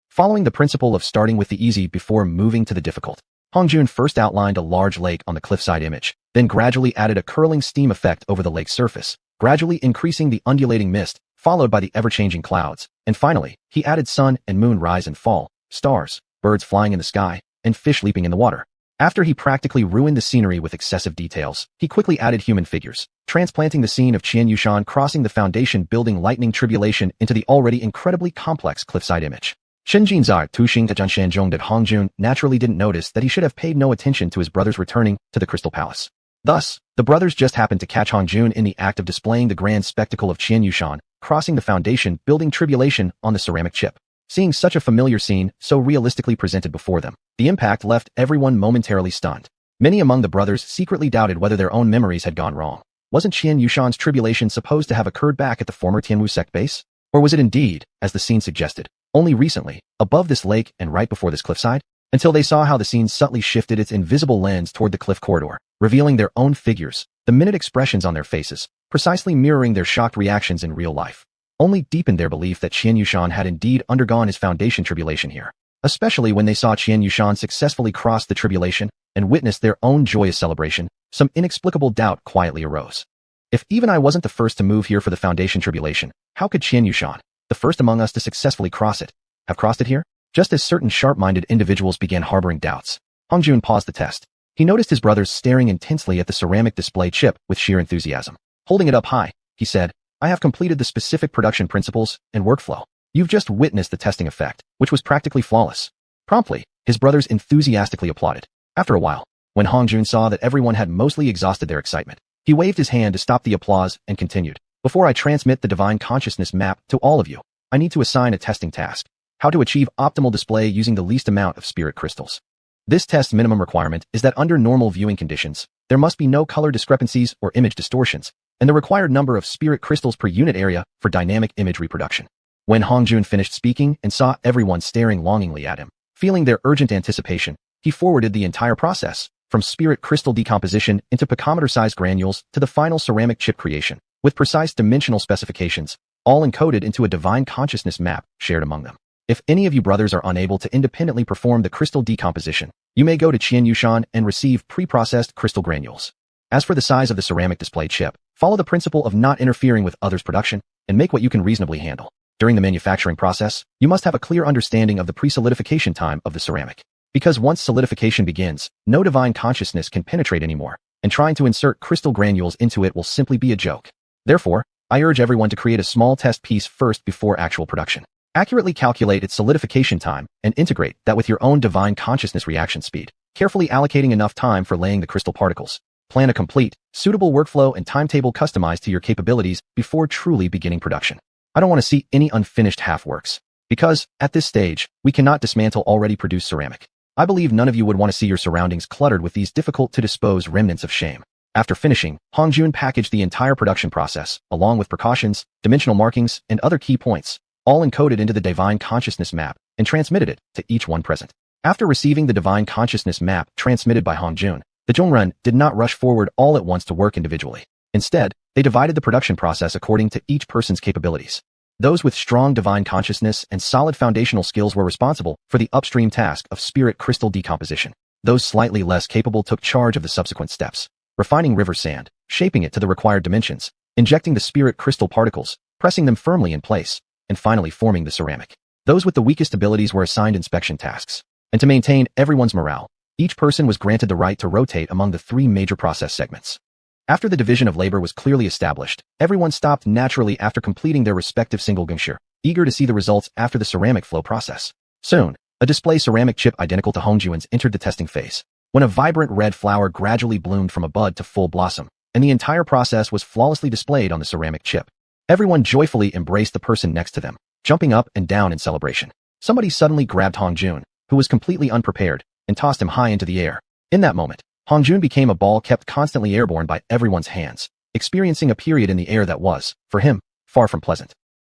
Following the principle of starting with the easy before moving to the difficult, Hongjun first outlined a large lake on the cliffside image, then gradually added a curling steam effect over the lake's surface, gradually increasing the undulating mist, followed by the ever-changing clouds, and finally, he added sun and moon rise and fall, stars, birds flying in the sky, and fish leaping in the water. After he practically ruined the scenery with excessive details, he quickly added human figures, transplanting the scene of xianxia crossing the foundation building lightning tribulation into the already incredibly complex cliffside image. Shenjin's art tushing Zhang that Hongjun naturally didn't notice that he should have paid no attention to his brothers returning to the Crystal Palace. Thus, the brothers just happened to catch Hongjun in the act of displaying the grand spectacle of xiuxian, crossing the foundation, building tribulation on the ceramic chip. Seeing such a familiar scene so realistically presented before them, the impact left everyone momentarily stunned. Many among the brothers secretly doubted whether their own memories had gone wrong. Wasn't xiuxian's tribulation supposed to have occurred back at the former Tianwu sect base? Or was it indeed, as the scene suggested, only recently, above this lake and right before this cliffside? Until they saw how the scene subtly shifted its invisible lens toward the cliff corridor, revealing their own figures, the minute expressions on their faces, precisely mirroring their shocked reactions in real life, only deepened their belief that xiuxian had indeed undergone his foundation tribulation here. Especially when they saw xiuxian successfully cross the tribulation and witnessed their own joyous celebration, some inexplicable doubt quietly arose. If even I wasn't the first to move here for the foundation tribulation, how could xiuxian, the first among us to successfully cross it, have crossed it here? Just as certain sharp-minded individuals began harboring doubts, Hongjun paused the test. He noticed his brothers staring intensely at the ceramic display chip with sheer enthusiasm. Holding it up high, he said, "I have completed the specific production principles and workflow. You've just witnessed the testing effect, which was practically flawless." Promptly, his brothers enthusiastically applauded. After a while, when Hongjun saw that everyone had mostly exhausted their excitement, he waved his hand to stop the applause and continued. "Before I transmit the divine consciousness map to all of you, I need to assign a testing task. How to achieve optimal display using the least amount of spirit crystals. This test's minimum requirement is that under normal viewing conditions, there must be no color discrepancies or image distortions, and the required number of spirit crystals per unit area for dynamic image reproduction." When Hongjun finished speaking and saw everyone staring longingly at him, feeling their urgent anticipation, he forwarded the entire process, from spirit crystal decomposition into picometer-sized granules to the final ceramic chip creation, with precise dimensional specifications, all encoded into a divine consciousness map shared among them. If any of you brothers are unable to independently perform the crystal decomposition, you may go to xiuxian and receive pre-processed crystal granules. As for the size of the ceramic display chip, follow the principle of not interfering with others' production and make what you can reasonably handle. During the manufacturing process, you must have a clear understanding of the pre-solidification time of the ceramic. Because once solidification begins, no divine consciousness can penetrate anymore, and trying to insert crystal granules into it will simply be a joke. Therefore, I urge everyone to create a small test piece first before actual production. Accurately calculate its solidification time and integrate that with your own divine consciousness reaction speed, carefully allocating enough time for laying the crystal particles. Plan a complete, suitable workflow and timetable customized to your capabilities before truly beginning production. I don't want to see any unfinished half-works, because, at this stage, we cannot dismantle already produced ceramic. I believe none of you would want to see your surroundings cluttered with these difficult-to-dispose remnants of shame. After finishing, Hongjun packaged the entire production process, along with precautions, dimensional markings, and other key points, all encoded into the divine consciousness map, and transmitted it to each one present. After receiving the divine consciousness map transmitted by Hongjun, the xuanhuan did not rush forward all at once to work individually. Instead, they divided the production process according to each person's capabilities. Those with strong divine consciousness and solid foundational skills were responsible for the upstream task of spirit crystal decomposition. Those slightly less capable took charge of the subsequent steps, refining river sand, shaping it to the required dimensions, injecting the spirit crystal particles, pressing them firmly in place, and finally forming the ceramic. Those with the weakest abilities were assigned inspection tasks. And to maintain everyone's morale, each person was granted the right to rotate among the three major process segments. After the division of labor was clearly established, everyone stopped naturally after completing their respective single gungsha, eager to see the results after the ceramic flow process. Soon, a display ceramic chip identical to Hongjun's entered the testing phase, when a vibrant red flower gradually bloomed from a bud to full blossom, and the entire process was flawlessly displayed on the ceramic chip. Everyone joyfully embraced the person next to them, jumping up and down in celebration. Somebody suddenly grabbed Hongjun, who was completely unprepared, and tossed him high into the air. In that moment, Hongjun became a ball kept constantly airborne by everyone's hands, experiencing a period in the air that was, for him, far from pleasant.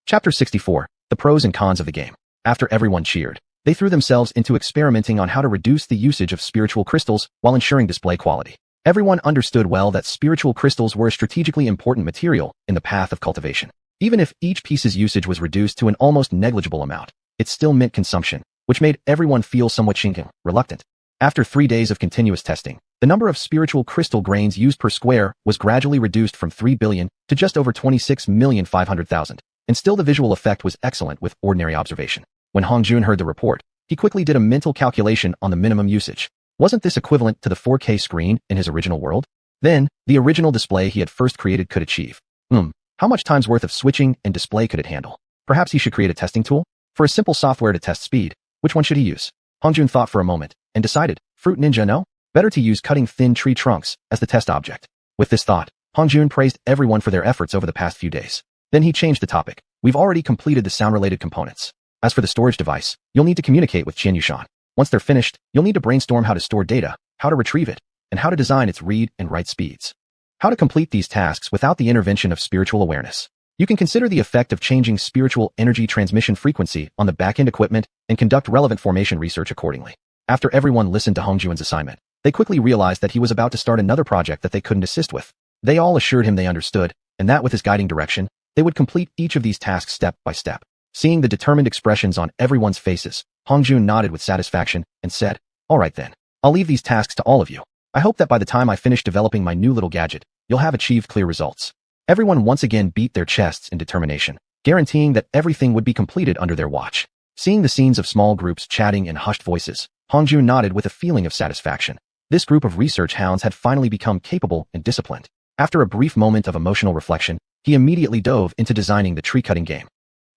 Chapter 64, The Pros and Cons of the Game. After everyone cheered, they threw themselves into experimenting on how to reduce the usage of spiritual crystals while ensuring display quality. Everyone understood well that spiritual crystals were a strategically important material in the path of cultivation. Even if each piece's usage was reduced to an almost negligible amount, it still meant consumption, which made everyone feel somewhat xiuxian, reluctant. After 3 days of continuous testing, the number of spiritual crystal grains used per square was gradually reduced from 3 billion to just over 26,500,000, and still the visual effect was excellent with ordinary observation. When Hongjun heard the report, he quickly did a mental calculation on the minimum usage. Wasn't this equivalent to the 4K screen in his original world? Then, the original display he had first created could achieve. How much times worth of switching and display could it handle? Perhaps he should create a testing tool? For a simple software to test speed, which one should he use? Hongjun thought for a moment and decided, Fruit Ninja no? Better to use cutting thin tree trunks as the test object. With this thought, Hongjun praised everyone for their efforts over the past few days. Then he changed the topic. We've already completed the sound-related components. As for the storage device, you'll need to communicate with xiuxian. Once they're finished, you'll need to brainstorm how to store data, how to retrieve it, and how to design its read and write speeds. How to complete these tasks without the intervention of spiritual awareness. You can consider the effect of changing spiritual energy transmission frequency on the back-end equipment and conduct relevant formation research accordingly. After everyone listened to Hongjun's assignment, they quickly realized that he was about to start another project that they couldn't assist with. They all assured him they understood, and that with his guiding direction, they would complete each of these tasks step by step. Seeing the determined expressions on everyone's faces, Hongjun nodded with satisfaction and said, All right then, I'll leave these tasks to all of you. I hope that by the time I finish developing my new little gadget, you'll have achieved clear results. Everyone once again beat their chests in determination, guaranteeing that everything would be completed under their watch. Seeing the scenes of small groups chatting in hushed voices, Hongjun nodded with a feeling of satisfaction. This group of research hounds had finally become capable and disciplined. After a brief moment of emotional reflection, he immediately dove into designing the tree-cutting game.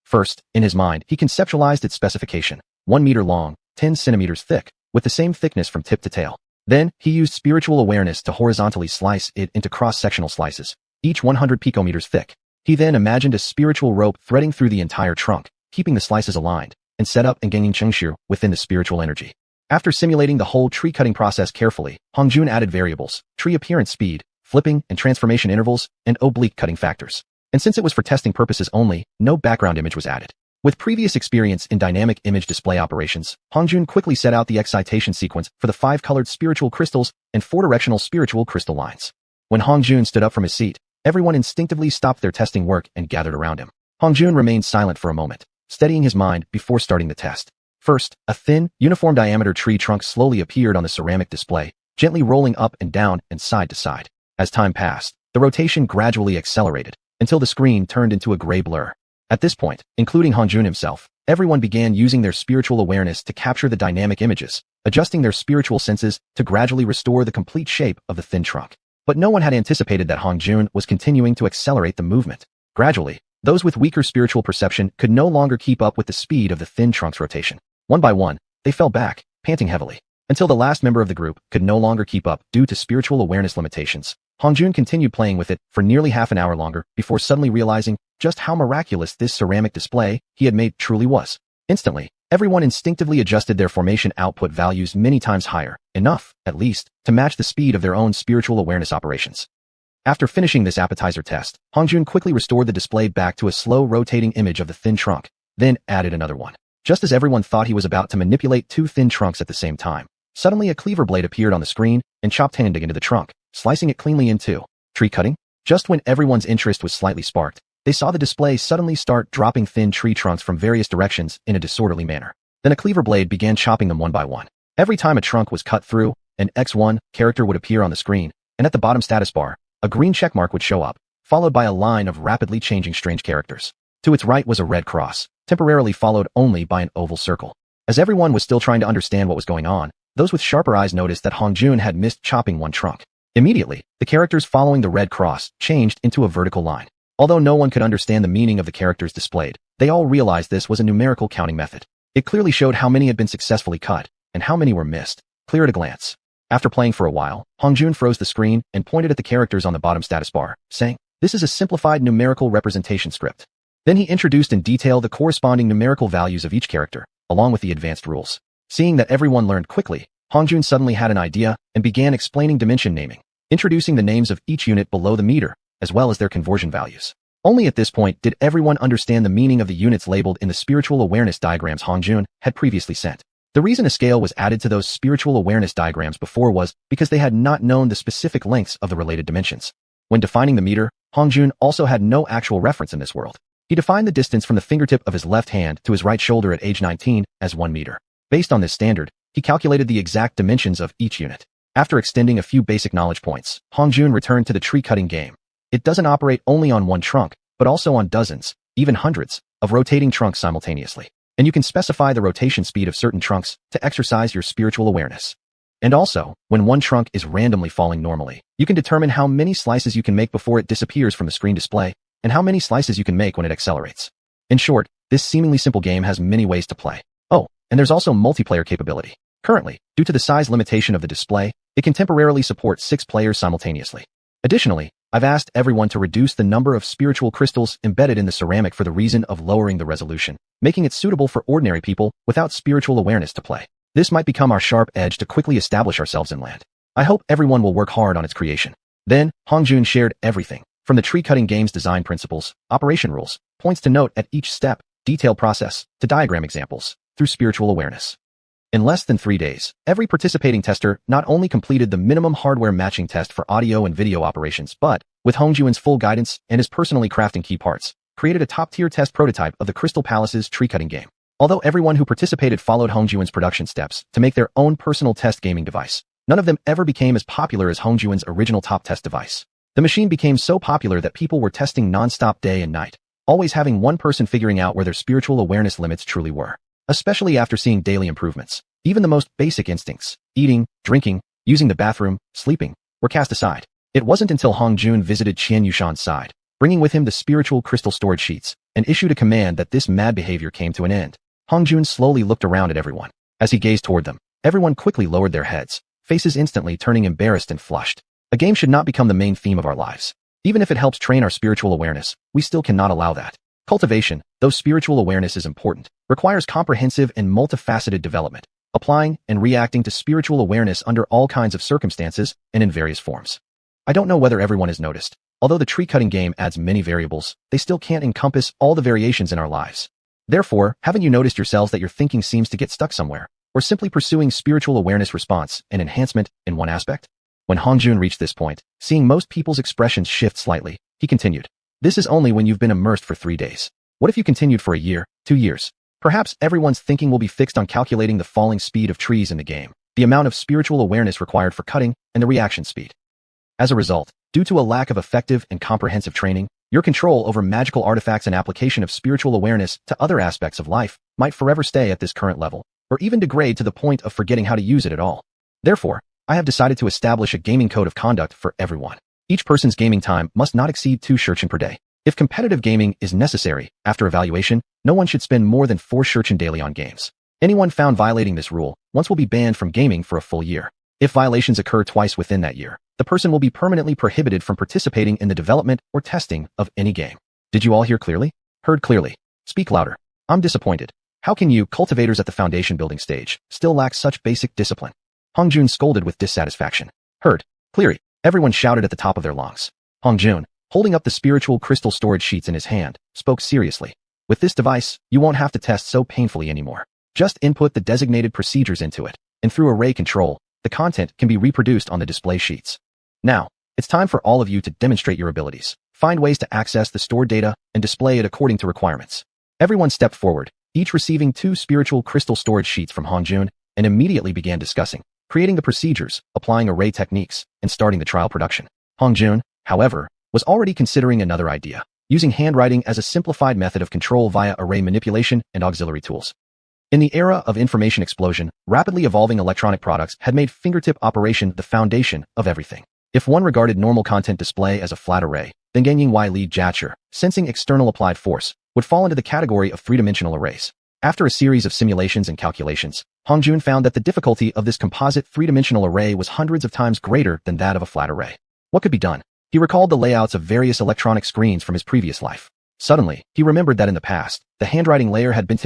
First, in his mind, he conceptualized its specification, 1 meter long, 10 centimeters thick, with the same thickness from tip to tail. Then, he used spiritual awareness to horizontally slice it into cross-sectional slices, each 100 picometers thick. He then imagined a spiritual rope threading through the entire trunk, keeping the slices aligned, and set up Enganging xianxia within the spiritual energy. After simulating the whole tree-cutting process carefully, Hongjun added variables, tree appearance speed, flipping and transformation intervals, and oblique cutting factors. And since it was for testing purposes only, no background image was added. With previous experience in dynamic image display operations, Hongjun quickly set out the excitation sequence for the 5-colored spiritual crystals and 4-directional spiritual crystal lines. When Hongjun stood up from his seat, everyone instinctively stopped their testing work and gathered around him. Hongjun remained silent for a moment, steadying his mind before starting the test. First, a thin, uniform diameter tree trunk slowly appeared on the ceramic display, gently rolling up and down and side to side. As time passed, the rotation gradually accelerated, until the screen turned into a gray blur. At this point, including Hongjun himself, everyone began using their spiritual awareness to capture the dynamic images, adjusting their spiritual senses to gradually restore the complete shape of the thin trunk. But no one had anticipated that Hongjun was continuing to accelerate the movement. Gradually, those with weaker spiritual perception could no longer keep up with the speed of the thin trunk's rotation. One by one, they fell back, panting heavily, until the last member of the group could no longer keep up due to spiritual awareness limitations. Hongjun continued playing with it for nearly half an hour longer before suddenly realizing just how miraculous this ceramic display he had made truly was. Instantly, everyone instinctively adjusted their formation output values many times higher, enough, at least, to match the speed of their own spiritual awareness operations. After finishing this appetizer test, Hongjun quickly restored the display back to a slow rotating image of the thin trunk, then added another one. Just as everyone thought he was about to manipulate 2 thin trunks at the same time, suddenly a cleaver blade appeared on the screen and chopped handing into the trunk, slicing it cleanly in two. Tree cutting? Just when everyone's interest was slightly sparked, they saw the display suddenly start dropping thin tree trunks from various directions in a disorderly manner. Then a cleaver blade began chopping them one by one. Every time a trunk was cut through, an X1 character would appear on the screen, and at the bottom status bar, a green checkmark would show up, followed by a line of rapidly changing strange characters. To its right was a red cross, temporarily followed only by an oval circle. As everyone was still trying to understand what was going on, those with sharper eyes noticed that Hongjun had missed chopping one trunk. Immediately, the characters following the red cross changed into a vertical line. Although no one could understand the meaning of the characters displayed, they all realized this was a numerical counting method. It clearly showed how many had been successfully cut, and how many were missed, clear at a glance. After playing for a while, Hongjun froze the screen and pointed at the characters on the bottom status bar, saying, "This is a simplified numerical representation script." Then he introduced in detail the corresponding numerical values of each character, along with the advanced rules. Seeing that everyone learned quickly, Hongjun suddenly had an idea and began explaining dimension naming, introducing the names of each unit below the meter, as well as their conversion values. Only at this point did everyone understand the meaning of the units labeled in the spiritual awareness diagrams Hongjun had previously sent. The reason a scale was added to those spiritual awareness diagrams before was because they had not known the specific lengths of the related dimensions. When defining the meter, Hongjun also had no actual reference in this world. He defined the distance from the fingertip of his left hand to his right shoulder at age 19 as 1 meter. Based on this standard, he calculated the exact dimensions of each unit. After extending a few basic knowledge points, Hongjun returned to the tree-cutting game. It doesn't operate only on one trunk, but also on dozens, even hundreds, of rotating trunks simultaneously. And you can specify the rotation speed of certain trunks to exercise your spiritual awareness. And also, when one trunk is randomly falling normally, you can determine how many slices you can make before it disappears from the screen display, and how many slices you can make when it accelerates. In short, This seemingly simple game has many ways to play. Oh, and there's also multiplayer capability. Currently, due to the size limitation of the display, it can temporarily support 6 players simultaneously. Additionally, I've asked everyone to reduce the number of spiritual crystals embedded in the ceramic for the reason of lowering the resolution, making it suitable for ordinary people without spiritual awareness to play. This might become our sharp edge to quickly establish ourselves in land. I hope everyone will work hard on its creation. Then, Hongjun shared everything, from the tree-cutting game's design principles, operation rules, points to note at each step, detailed process, to diagram examples, through spiritual awareness. In less than 3 days, every participating tester not only completed the minimum hardware matching test for audio and video operations, but, with Hongjun's full guidance and his personally crafting key parts, created a top-tier test prototype of the Crystal Palace's tree-cutting game. Although everyone who participated followed Hongjun's production steps to make their own personal test gaming device, none of them ever became as popular as Hongjun's original top test device. The machine became so popular that people were testing non-stop day and night, always having one person figuring out where their spiritual awareness limits truly were. Especially after seeing daily improvements, even the most basic instincts, eating, drinking, using the bathroom, sleeping, were cast aside. It wasn't until Hongjun visited xiuxian's side, bringing with him the spiritual crystal storage sheets, and issued a command that this mad behavior came to an end. Hongjun slowly looked around at everyone. As he gazed toward them, everyone quickly lowered their heads, faces instantly turning embarrassed and flushed. A game should not become the main theme of our lives. Even if it helps train our spiritual awareness, we still cannot allow that. Cultivation, though spiritual awareness is important, requires comprehensive and multifaceted development, applying and reacting to spiritual awareness under all kinds of circumstances and in various forms. I don't know whether everyone has noticed, although the tree-cutting game adds many variables, they still can't encompass all the variations in our lives. Therefore, haven't you noticed yourselves that your thinking seems to get stuck somewhere, or simply pursuing spiritual awareness response and enhancement in one aspect? When Hongjun reached this point, seeing most people's expressions shift slightly, he continued. This is only when you've been immersed for 3 days. What if you continued for a year, 2 years? Perhaps everyone's thinking will be fixed on calculating the falling speed of trees in the game, the amount of spiritual awareness required for cutting, and the reaction speed. As a result, due to a lack of effective and comprehensive training, your control over magical artifacts and application of spiritual awareness to other aspects of life might forever stay at this current level, or even degrade to the point of forgetting how to use it at all. Therefore, I have decided to establish a gaming code of conduct for everyone. Each person's gaming time must not exceed 2 xiuxian per day. If competitive gaming is necessary, after evaluation, no one should spend more than 4 xiuxian daily on games. Anyone found violating this rule once will be banned from gaming for a full year. If violations occur twice within that year, the person will be permanently prohibited from participating in the development or testing of any game. Did you all hear clearly? Heard clearly. Speak louder. I'm disappointed. How can you, cultivators at the foundation building stage, still lack such basic discipline? Hongjun scolded with dissatisfaction. Heard. Clearly. Everyone shouted at the top of their lungs. Hongjun, holding up the spiritual crystal storage sheets in his hand, spoke seriously. With this device, you won't have to test so painfully anymore. Just input the designated procedures into it, and through array control, the content can be reproduced on the display sheets. Now, it's time for all of you to demonstrate your abilities, find ways to access the stored data, and display it according to requirements. Everyone stepped forward, each receiving 2 spiritual crystal storage sheets from Hongjun, and immediately began discussing, creating the procedures, applying array techniques, and starting the trial production. Hongjun, however, was already considering another idea, using handwriting as a simplified method of control via array manipulation and auxiliary tools. In the era of information explosion, rapidly evolving electronic products had made fingertip operation the foundation of everything. If one regarded normal content display as a flat array, then Ganying Y Li Jatcher, sensing external applied force, would fall into the category of 3-dimensional arrays. After a series of simulations and calculations, Hongjun found that the difficulty of this composite 3-dimensional array was hundreds of times greater than that of a flat array. What could be done? He recalled the layouts of various electronic screens from his previous life. Suddenly, he remembered that in the past, the handwriting layer had been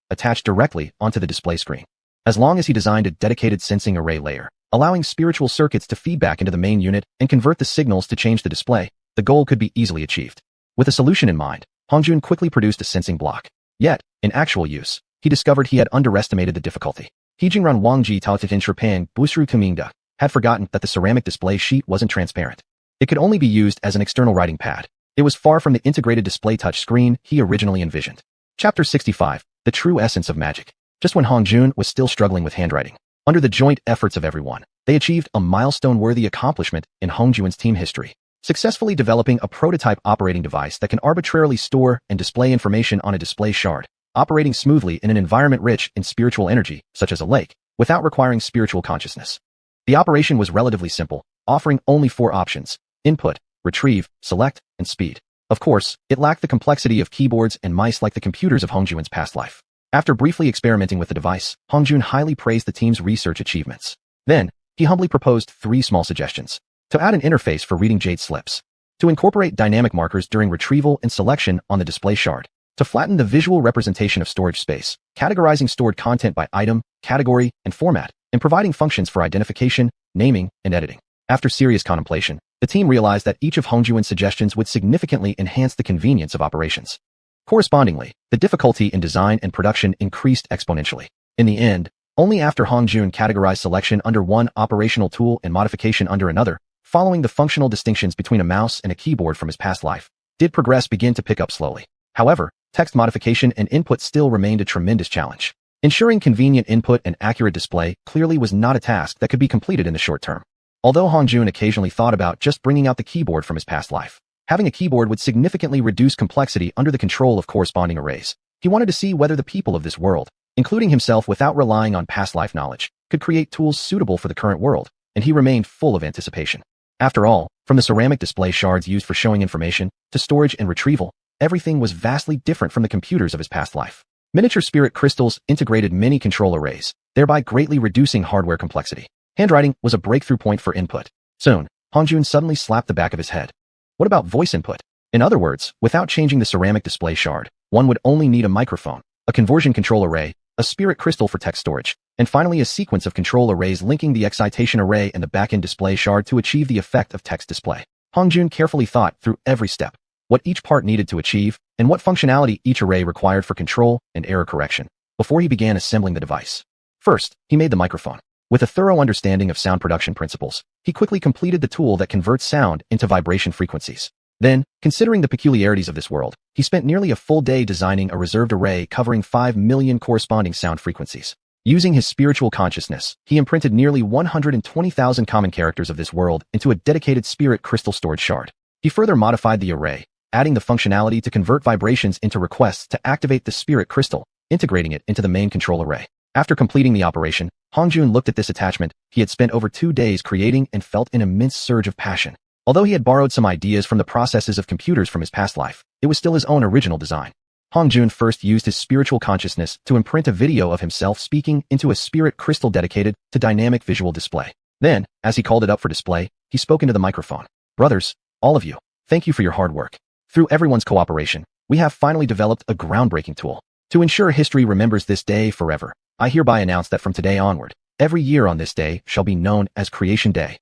attached directly onto the display screen. As long as he designed a dedicated sensing array layer, allowing spiritual circuits to feed back into the main unit and convert the signals to change the display, the goal could be easily achieved. With a solution in mind, Hongjun quickly produced a sensing block. Yet, in actual use, he discovered he had underestimated the difficulty. Hijingran Wangji Taotitin Sherpang Busru Kumingda had forgotten that the ceramic display sheet wasn't transparent. It could only be used as an external writing pad. It was far from the integrated display touch screen he originally envisioned. Chapter 65, The True Essence of Magic. Just when Hongjun was still struggling with handwriting, under the joint efforts of everyone, they achieved a milestone-worthy accomplishment in Hongjun's team history, successfully developing a prototype operating device that can arbitrarily store and display information on a display shard, operating smoothly in an environment rich in spiritual energy, such as a lake, without requiring spiritual consciousness. The operation was relatively simple, offering only 4 options: input, retrieve, select, and speed. Of course, it lacked the complexity of keyboards and mice like the computers of Hongjun's past life. After briefly experimenting with the device, Hongjun highly praised the team's research achievements. Then, he humbly proposed 3 small suggestions. To add an interface for reading jade slips. To incorporate dynamic markers during retrieval and selection on the display shard. To flatten the visual representation of storage space, categorizing stored content by item, category, and format, and providing functions for identification, naming, and editing. After serious contemplation, the team realized that each of Hongjun's suggestions would significantly enhance the convenience of operations. Correspondingly, the difficulty in design and production increased exponentially. In the end, only after Hongjun categorized selection under one operational tool and modification under another, following the functional distinctions between a mouse and a keyboard from his past life, did progress begin to pick up slowly. However, text modification and input still remained a tremendous challenge. Ensuring convenient input and accurate display clearly was not a task that could be completed in the short term. Although Hongjun occasionally thought about just bringing out the keyboard from his past life, having a keyboard would significantly reduce complexity under the control of corresponding arrays. He wanted to see whether the people of this world, including himself without relying on past life knowledge, could create tools suitable for the current world, and he remained full of anticipation. After all, from the ceramic display shards used for showing information, to storage and retrieval, everything was vastly different from the computers of his past life. Miniature spirit crystals integrated many control arrays, thereby greatly reducing hardware complexity. Handwriting was a breakthrough point for input. Soon, Hongjun suddenly slapped the back of his head. What about voice input? In other words, without changing the ceramic display shard, one would only need a microphone, a conversion control array, a spirit crystal for text storage, and finally a sequence of control arrays linking the excitation array and the backend display shard to achieve the effect of text display. Hongjun carefully thought through every step, what each part needed to achieve, and what functionality each array required for control and error correction, before he began assembling the device. First, he made the microphone. With a thorough understanding of sound production principles, he quickly completed the tool that converts sound into vibration frequencies. Then, considering the peculiarities of this world, he spent nearly a full day designing a reserved array covering 5 million corresponding sound frequencies. Using his spiritual consciousness, he imprinted nearly 120,000 common characters of this world into a dedicated spirit crystal storage shard. He further modified the array, adding the functionality to convert vibrations into requests to activate the spirit crystal, integrating it into the main control array. After completing the operation, Hongjun looked at this attachment he had spent over 2 days creating and felt an immense surge of passion. Although he had borrowed some ideas from the processes of computers from his past life, it was still his own original design. Hongjun first used his spiritual consciousness to imprint a video of himself speaking into a spirit crystal dedicated to dynamic visual display. Then, as he called it up for display, he spoke into the microphone. Brothers, all of you, thank you for your hard work. Through everyone's cooperation, we have finally developed a groundbreaking tool. To ensure history remembers this day forever, I hereby announce that from today onward, every year on this day shall be known as Creation Day.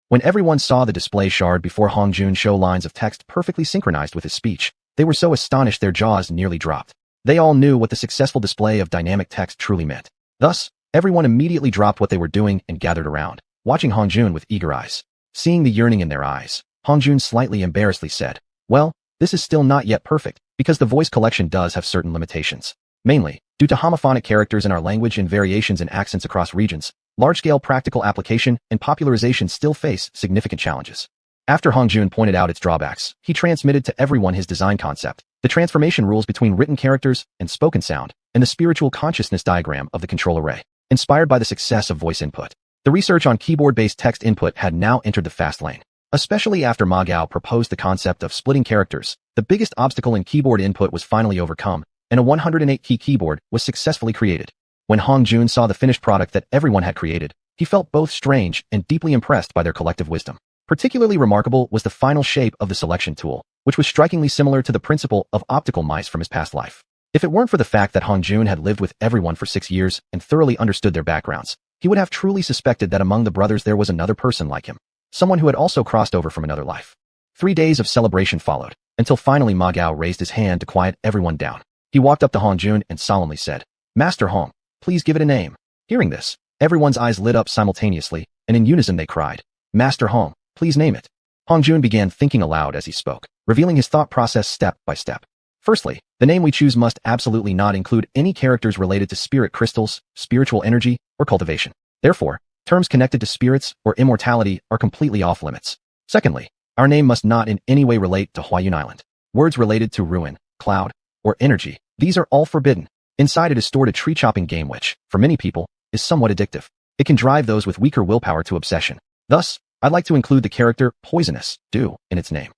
When everyone saw the display shard before Hongjun show lines of text perfectly synchronized with his speech, they were so astonished their jaws nearly dropped. They all knew what the successful display of dynamic text truly meant. Thus, everyone immediately dropped what they were doing and gathered around, watching Hongjun with eager eyes. Seeing the yearning in their eyes, Hongjun slightly embarrassedly said, "Well, this is still not yet perfect, because the voice collection does have certain limitations. Mainly, due to homophonic characters in our language and variations in accents across regions, large-scale practical application and popularization still face significant challenges." After Hongjun pointed out its drawbacks, he transmitted to everyone his design concept, the transformation rules between written characters and spoken sound, and the spiritual consciousness diagram of the control array. Inspired by the success of voice input, the research on keyboard-based text input had now entered the fast lane. Especially after Ma Gao proposed the concept of splitting characters, the biggest obstacle in keyboard input was finally overcome, and a 108-key keyboard was successfully created. When Hongjun saw the finished product that everyone had created, he felt both strange and deeply impressed by their collective wisdom. Particularly remarkable was the final shape of the selection tool, which was strikingly similar to the principle of optical mice from his past life. If it weren't for the fact that Hongjun had lived with everyone for 6 years and thoroughly understood their backgrounds, he would have truly suspected that among the brothers there was another person like him, someone who had also crossed over from another life. 3 days of celebration followed, until finally Ma Gao raised his hand to quiet everyone down. He walked up to Hongjun and solemnly said, "Master Hong, please give it a name." Hearing this, everyone's eyes lit up simultaneously, and in unison they cried, "Master Hong, please name it." Hongjun began thinking aloud as he spoke, revealing his thought process step by step. Firstly, the name we choose must absolutely not include any characters related to spirit crystals, spiritual energy, or cultivation. Therefore, terms connected to spirits or immortality are completely off limits. Secondly, our name must not in any way relate to Huayun Island. Words related to ruin, cloud, or energy, these are all forbidden. Inside it is stored a tree-chopping game which, for many people, is somewhat addictive. It can drive those with weaker willpower to obsession. Thus, I'd like to include the character Poisonous Dew in its name.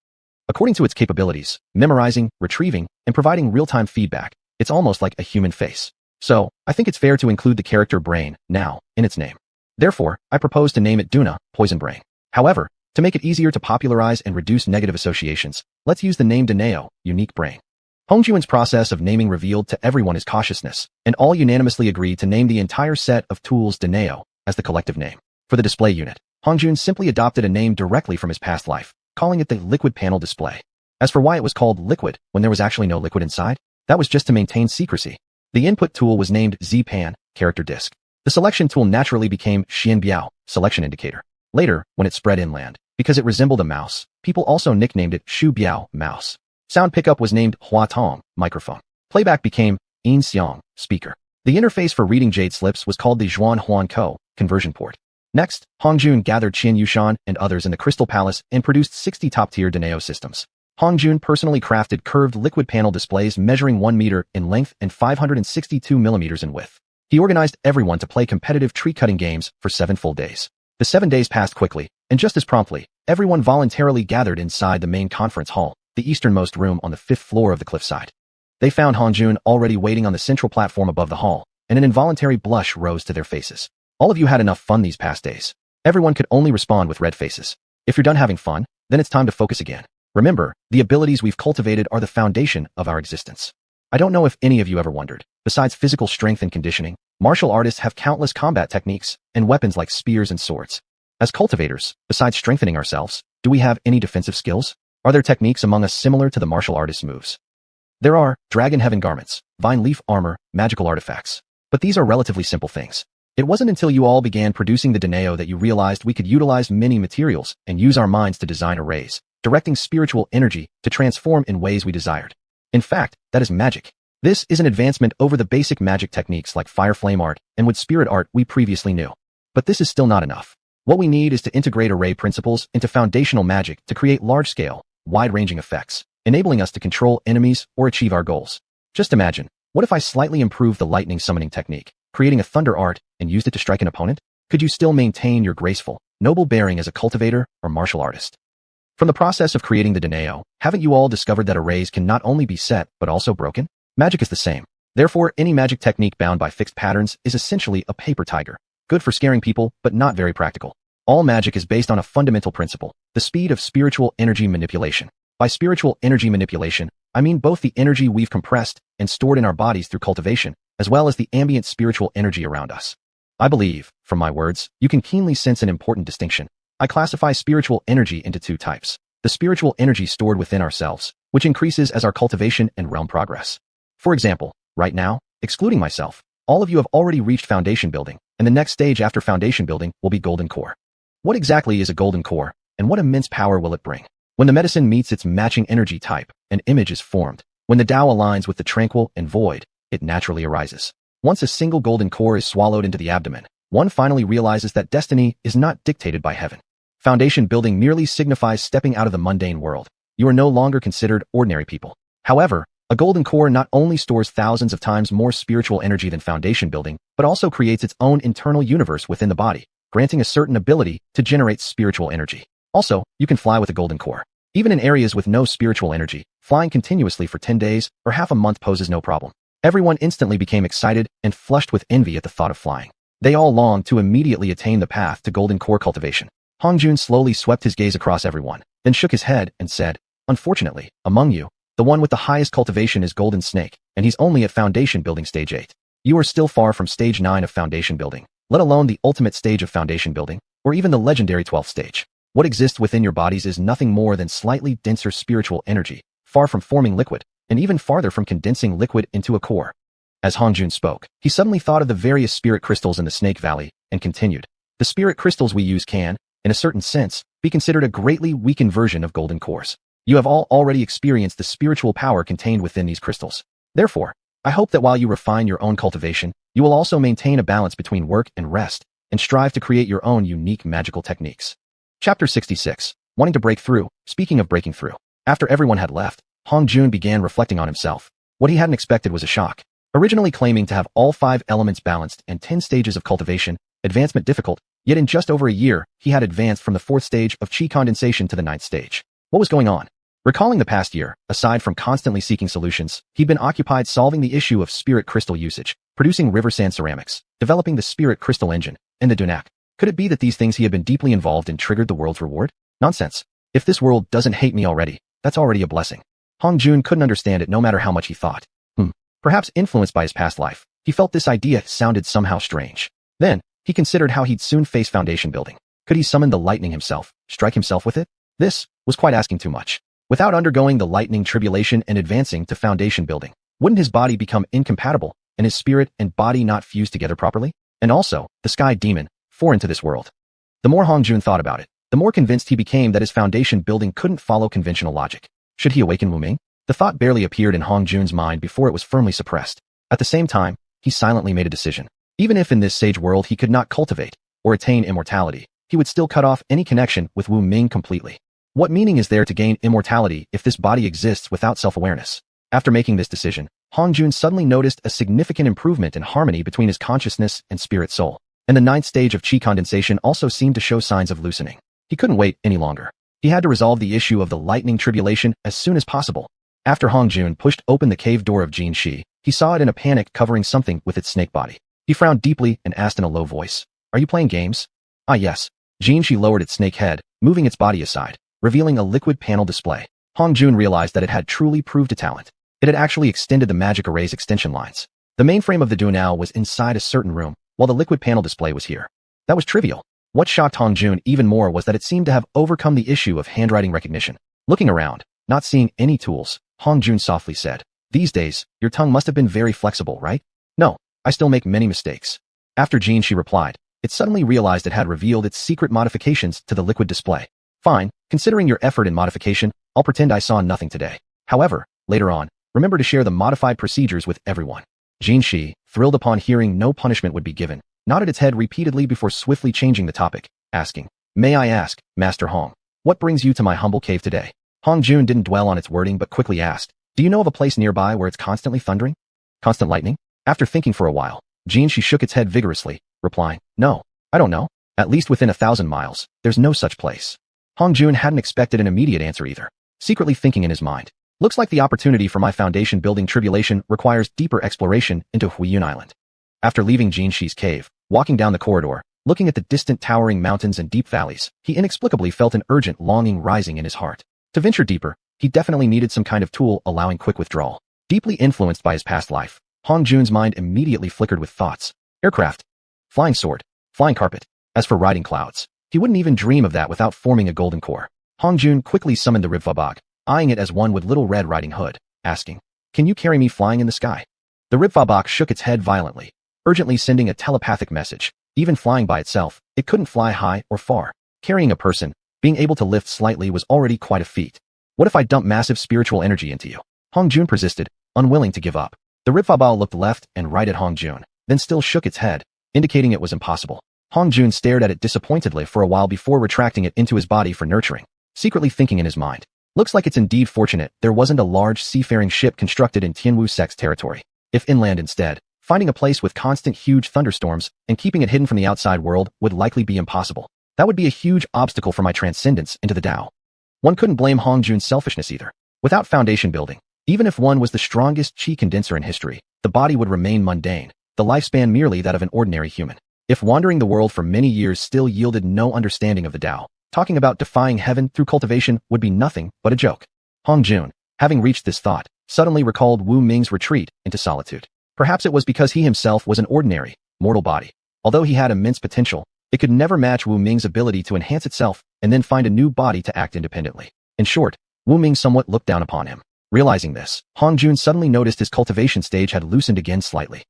According to its capabilities, memorizing, retrieving, and providing real-time feedback, it's almost like a human face. So, I think it's fair to include the character brain, now, in its name. Therefore, I propose to name it Duna, Poison Brain. However, to make it easier to popularize and reduce negative associations, let's use the name Daneo, Unique Brain. Hongjuan's process of naming revealed to everyone his cautiousness, and all unanimously agreed to name the entire set of tools Daneo as the collective name. For the display unit, Hongjuan simply adopted a name directly from his past life, calling it the Liquid Panel Display. As for why it was called Liquid when there was actually no liquid inside, that was just to maintain secrecy. The input tool was named Z-Pan, Character Disk. The selection tool naturally became Xianbiao, Selection Indicator. Later, when it spread inland, because it resembled a mouse, people also nicknamed it Shu Biao, Mouse. Sound pickup was named Hua Tong, Microphone. Playback became Xiang, Speaker. The interface for reading jade slips was called the xuanhuan Ko, Conversion Port. Next, Hongjuan gathered xiuxian and others in the Crystal Palace and produced 60 top-tier Daneo systems. Hongjuan personally crafted curved liquid panel displays measuring 1 meter in length and 562 millimeters in width. He organized everyone to play competitive tree-cutting games for 7 full days. The 7 days passed quickly, and just as promptly, everyone voluntarily gathered inside the main conference hall, the easternmost room on the 5th floor of the cliffside. They found Hongjuan already waiting on the central platform above the hall, and an involuntary blush rose to their faces. All of you had enough fun these past days. Everyone could only respond with red faces. If you're done having fun, then it's time to focus again. Remember, the abilities we've cultivated are the foundation of our existence. I don't know if any of you ever wondered, besides physical strength and conditioning, martial artists have countless combat techniques and weapons like spears and swords. As cultivators, besides strengthening ourselves, do we have any defensive skills? Are there techniques among us similar to the martial artist's moves? There are dragon heaven garments, vine leaf armor, magical artifacts. But these are relatively simple things. It wasn't until you all began producing the Daneo that you realized we could utilize many materials and use our minds to design arrays, directing spiritual energy to transform in ways we desired. In fact, that is magic. This is an advancement over the basic magic techniques like fire flame art and wood spirit art we previously knew. But this is still not enough. What we need is to integrate array principles into foundational magic to create large-scale, wide-ranging effects, enabling us to control enemies or achieve our goals. Just imagine, what if I slightly improved the lightning summoning technique, creating a thunder art, and used it to strike an opponent? Could you still maintain your graceful, noble bearing as a cultivator or martial artist? From the process of creating the Daneo, haven't you all discovered that arrays can not only be set, but also broken? Magic is the same. Therefore, any magic technique bound by fixed patterns is essentially a paper tiger, good for scaring people, but not very practical. All magic is based on a fundamental principle, the speed of spiritual energy manipulation. By spiritual energy manipulation, I mean both the energy we've compressed and stored in our bodies through cultivation, as well as the ambient spiritual energy around us. I believe, from my words, you can keenly sense an important distinction. I classify spiritual energy into 2 types. The spiritual energy stored within ourselves, which increases as our cultivation and realm progress. For example, right now, excluding myself, all of you have already reached foundation building, and the next stage after foundation building will be golden core. What exactly is a golden core, and what immense power will it bring? When the medicine meets its matching energy type, an image is formed. When the Tao aligns with the tranquil and void, it naturally arises. Once a single golden core is swallowed into the abdomen, one finally realizes that destiny is not dictated by heaven. Foundation building merely signifies stepping out of the mundane world. You are no longer considered ordinary people. However, a golden core not only stores thousands of times more spiritual energy than foundation building, but also creates its own internal universe within the body, granting a certain ability to generate spiritual energy. Also, you can fly with a golden core. Even in areas with no spiritual energy, flying continuously for 10 days or half a month poses no problem. Everyone instantly became excited and flushed with envy at the thought of flying. They all longed to immediately attain the path to golden core cultivation. Hongjuan slowly swept his gaze across everyone, then shook his head and said, "Unfortunately, among you, the one with the highest cultivation is Golden Snake, and he's only at foundation building stage 8. You are still far from stage 9 of foundation building, let alone the ultimate stage of foundation building, or even the legendary 12th stage. What exists within your bodies is nothing more than slightly denser spiritual energy, far from forming liquid, and even farther from condensing liquid into a core." As Hongjuan spoke, he suddenly thought of the various spirit crystals in the Snake Valley, and continued, "The spirit crystals we use can, in a certain sense, be considered a greatly weakened version of golden cores. You have all already experienced the spiritual power contained within these crystals. Therefore, I hope that while you refine your own cultivation, you will also maintain a balance between work and rest, and strive to create your own unique magical techniques." Chapter 66. Wanting to break through. Speaking of breaking through. After everyone had left, Hongjuan began reflecting on himself. What he hadn't expected was a shock. Originally claiming to have all 5 elements balanced and 10 stages of cultivation, advancement difficult, yet in just over a year, he had advanced from the 4th stage of chi condensation to the 9th stage. What was going on? Recalling the past year, aside from constantly seeking solutions, he'd been occupied solving the issue of spirit crystal usage, producing river sand ceramics, developing the spirit crystal engine, and the Dunak. Could it be that these things he had been deeply involved in triggered the world's reward? Nonsense. If this world doesn't hate me already, that's already a blessing. Hong Jun couldn't understand it no matter how much he thought. Perhaps influenced by his past life, he felt this idea sounded somehow strange. Then, he considered how he'd soon face foundation building. Could he summon the lightning himself, strike himself with it? This was quite asking too much. Without undergoing the lightning tribulation and advancing to foundation building, wouldn't his body become incompatible and his spirit and body not fuse together properly? And also, the sky demon, foreign to this world. The more Hong Jun thought about it, the more convinced he became that his foundation building couldn't follow conventional logic. Should he awaken Wu Ming? The thought barely appeared in Hong Jun's mind before it was firmly suppressed. At the same time, he silently made a decision. Even if in this sage world he could not cultivate or attain immortality, he would still cut off any connection with Wu Ming completely. What meaning is there to gain immortality if this body exists without self-awareness? After making this decision, Hong Jun suddenly noticed a significant improvement in harmony between his consciousness and spirit soul. And the 9th stage of qi condensation also seemed to show signs of loosening. He couldn't wait any longer. He had to resolve the issue of the lightning tribulation as soon as possible. After Hong Jun pushed open the cave door of Xianxia, he saw it in a panic covering something with its snake body. He frowned deeply and asked in a low voice, "Are you playing games?" "Ah yes." Xianxia lowered its snake head, moving its body aside, revealing a liquid panel display. Hong Jun realized that it had truly proved a talent. It had actually extended the magic array's extension lines. The mainframe of the Duanao was inside a certain room, while the liquid panel display was here. That was trivial. What shocked Hong Jun even more was that it seemed to have overcome the issue of handwriting recognition. Looking around, not seeing any tools, Hong Jun softly said, "These days, your tongue must have been very flexible, right?" "No, I still make many mistakes." After Xianxia replied, it suddenly realized it had revealed its secret modifications to the liquid display. "Fine, considering your effort in modification, I'll pretend I saw nothing today. However, later on, remember to share the modified procedures with everyone." Xianxia, thrilled upon hearing no punishment would be given, nodded its head repeatedly before swiftly changing the topic, asking, "May I ask, Master Hong, what brings you to my humble cave today?" Hong Jun didn't dwell on its wording but quickly asked, "Do you know of a place nearby where it's constantly thundering? Constant lightning?" After thinking for a while, Xianxia shook its head vigorously, replying, "No, I don't know. At least within 1,000 miles, there's no such place." Hong Jun hadn't expected an immediate answer either, secretly thinking in his mind, "Looks like the opportunity for my foundation building tribulation requires deeper exploration into Xiuxian Island." After leaving Xianxia's cave, walking down the corridor, looking at the distant towering mountains and deep valleys, he inexplicably felt an urgent longing rising in his heart. To venture deeper, he definitely needed some kind of tool allowing quick withdrawal. Deeply influenced by his past life, Hong Jun's mind immediately flickered with thoughts. Aircraft, flying sword, flying carpet. As for riding clouds, he wouldn't even dream of that without forming a golden core. Hong Jun quickly summoned the Ribfabog, eyeing it as one with Little Red Riding Hood, asking, "Can you carry me flying in the sky?" The Ribfabog shook its head violently, urgently sending a telepathic message. Even flying by itself, it couldn't fly high or far. Carrying a person, being able to lift slightly was already quite a feat. "What if I dump massive spiritual energy into you?" Hong Jun persisted, unwilling to give up. The Ribfabao looked left and right at Hong Jun, then still shook its head, indicating it was impossible. Hong Jun stared at it disappointedly for a while before retracting it into his body for nurturing, secretly thinking in his mind, "Looks like it's indeed fortunate there wasn't a large seafaring ship constructed in Tianwu Sect's territory. If inland instead, finding a place with constant huge thunderstorms and keeping it hidden from the outside world would likely be impossible. That would be a huge obstacle for my transcendence into the Tao." One couldn't blame Hong Jun's selfishness either. Without foundation building, even if one was the strongest qi condenser in history, the body would remain mundane, the lifespan merely that of an ordinary human. If wandering the world for many years still yielded no understanding of the Tao, talking about defying heaven through cultivation would be nothing but a joke. Hong Jun, having reached this thought, suddenly recalled Wu Ming's retreat into solitude. Perhaps it was because he himself was an ordinary, mortal body. Although he had immense potential, it could never match Wu Ming's ability to enhance itself and then find a new body to act independently. In short, Wu Ming somewhat looked down upon him. Realizing this, Hong Jun suddenly noticed his cultivation stage had loosened again slightly.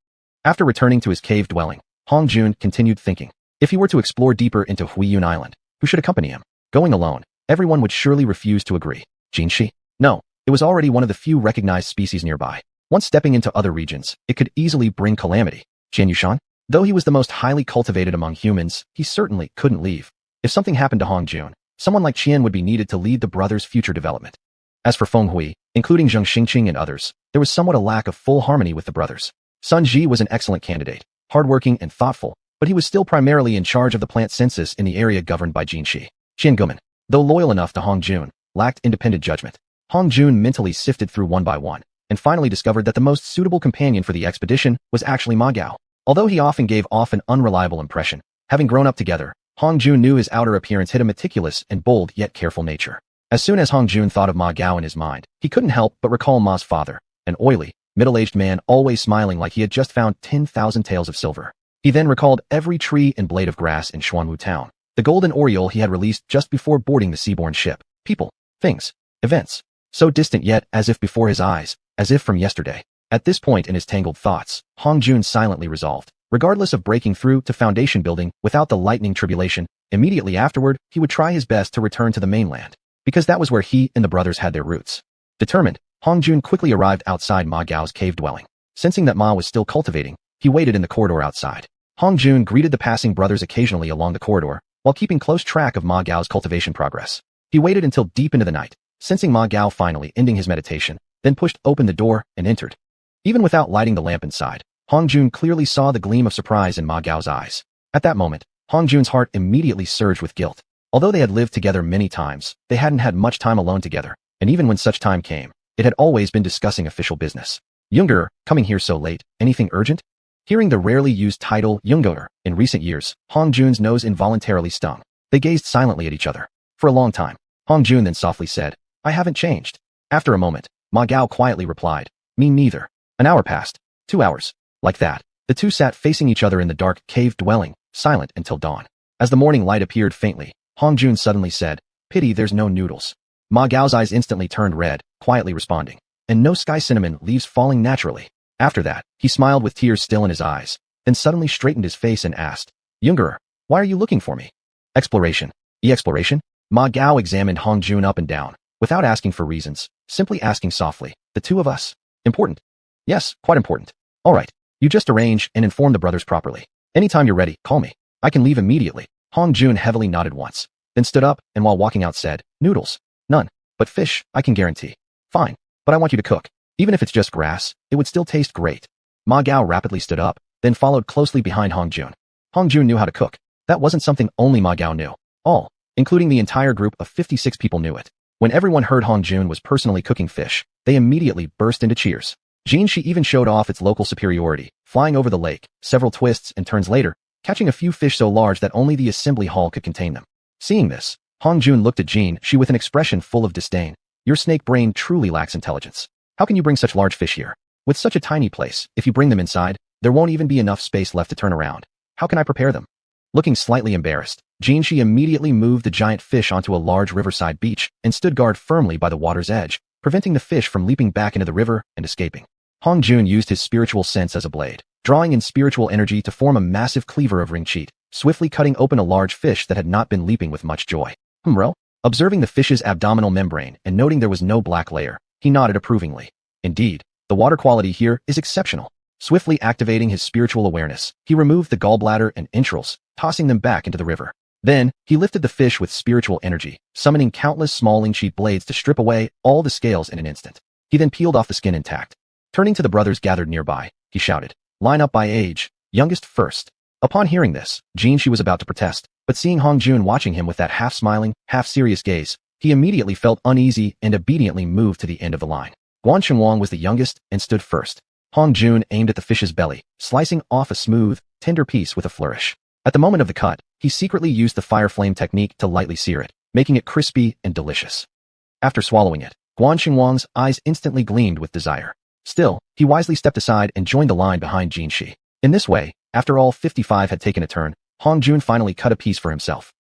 After returning to his cave dwelling, Hong Jun continued thinking. If he were to explore deeper into Xiuxian Island, who should accompany him? Going alone, everyone would surely refuse to agree. Xianxia? No, it was already one of the few recognized species nearby. Once stepping into other regions, it could easily bring calamity. Xianxia? Though he was the most highly cultivated among humans, he certainly couldn't leave. If something happened to Hong Jun, someone like Qian would be needed to lead the brothers' future development. As for Feng Hui, including Zheng Xingqing and others, there was somewhat a lack of full harmony with the brothers. Sun Ji was an excellent candidate, hardworking and thoughtful, but he was still primarily in charge of the plant census in the area governed by Xianxia. Qian Guman, though loyal enough to Hong Jun, lacked independent judgment. Hong Jun mentally sifted through one by one, and finally discovered that the most suitable companion for the expedition was actually Ma Gao. Although he often gave off an unreliable impression, having grown up together, Hong Jun knew his outer appearance hid a meticulous and bold yet careful nature. As soon as Hong Jun thought of Ma Gao in his mind, he couldn't help but recall Ma's father, an oily, middle-aged man always smiling like he had just found 10,000 taels of silver. He then recalled every tree and blade of grass in Xuanhu town, the golden oriole he had released just before boarding the seaborne ship, people, things, events, so distant yet as if before his eyes, as if from yesterday. At this point in his tangled thoughts, Hong Jun silently resolved, regardless of breaking through to foundation building without the lightning tribulation, immediately afterward he would try his best to return to the mainland, because that was where he and the brothers had their roots. Determined, Hong Jun quickly arrived outside Ma Gao's cave dwelling. Sensing that Ma was still cultivating, he waited in the corridor outside. Hong Jun greeted the passing brothers occasionally along the corridor, while keeping close track of Ma Gao's cultivation progress. He waited until deep into the night, sensing Ma Gao finally ending his meditation, then pushed open the door and entered. Even without lighting the lamp inside, Hong Jun clearly saw the gleam of surprise in Ma Gao's eyes. At that moment, Hong Jun's heart immediately surged with guilt. Although they had lived together many times, they hadn't had much time alone together, and even when such time came, it had always been discussing official business. Younger, coming here so late, anything urgent? Hearing the rarely used title Younger in recent years, Hong Jun's nose involuntarily stung. They gazed silently at each other. For a long time, Hong Jun then softly said, "I haven't changed." After a moment, Ma Gao quietly replied, "Me neither." An hour passed, 2 hours. Like that, the two sat facing each other in the dark cave dwelling, silent until dawn. As the morning light appeared faintly, Hong Jun suddenly said, "Pity there's no noodles." Ma Gao's eyes instantly turned red, quietly responding, "And no sky cinnamon leaves falling naturally." After that, he smiled with tears still in his eyes, then suddenly straightened his face and asked, "Younger, why are you looking for me?" Exploration. Exploration? Ma Gao examined Hong Jun up and down, without asking for reasons, simply asking softly, "The two of us? Important?" "Yes, quite important." "All right. You just arrange and inform the brothers properly. Anytime you're ready, call me. I can leave immediately." Hong Jun heavily nodded once, then stood up and while walking out said, "Noodles? None. But fish, I can guarantee." "Fine. But I want you to cook. Even if it's just grass, it would still taste great." Ma Gao rapidly stood up, then followed closely behind Hong Jun. Hong Jun knew how to cook. That wasn't something only Ma Gao knew. All, including the entire group of 56 people, knew it. When everyone heard Hong Jun was personally cooking fish, they immediately burst into cheers. Xianxia even showed off its local superiority, flying over the lake, several twists and turns later, catching a few fish so large that only the assembly hall could contain them. Seeing this, Hong Jun looked at Xianxia with an expression full of disdain. "Your snake brain truly lacks intelligence. How can you bring such large fish here? With such a tiny place, if you bring them inside, there won't even be enough space left to turn around. How can I prepare them?" Looking slightly embarrassed, Xianxia immediately moved the giant fish onto a large riverside beach and stood guard firmly by the water's edge, preventing the fish from leaping back into the river and escaping. Hong Jun used his spiritual sense as a blade, drawing in spiritual energy to form a massive cleaver of ring cheat, swiftly cutting open a large fish that had not been leaping with much joy. Bro? Observing the fish's abdominal membrane and noting there was no black layer, he nodded approvingly. Indeed, the water quality here is exceptional. Swiftly activating his spiritual awareness, he removed the gallbladder and entrails, tossing them back into the river. Then, he lifted the fish with spiritual energy, summoning countless small ling-sheet blades to strip away all the scales in an instant. He then peeled off the skin intact. Turning to the brothers gathered nearby, he shouted, "Line up by age, youngest first." Upon hearing this, Xianxia was about to protest, but seeing Hong Jun watching him with that half-smiling, half-serious gaze, he immediately felt uneasy and obediently moved to the end of the line. Xuanhuan was the youngest and stood first. Hong Jun aimed at the fish's belly, slicing off a smooth, tender piece with a flourish. At the moment of the cut, he secretly used the fire flame technique to lightly sear it, making it crispy and delicious. After swallowing it, Xuanhuan's eyes instantly gleamed with desire. Still, he wisely stepped aside and joined the line behind Xianxia. In this way, after all 55 had taken a turn, Hong Jun finally cut a piece for himself.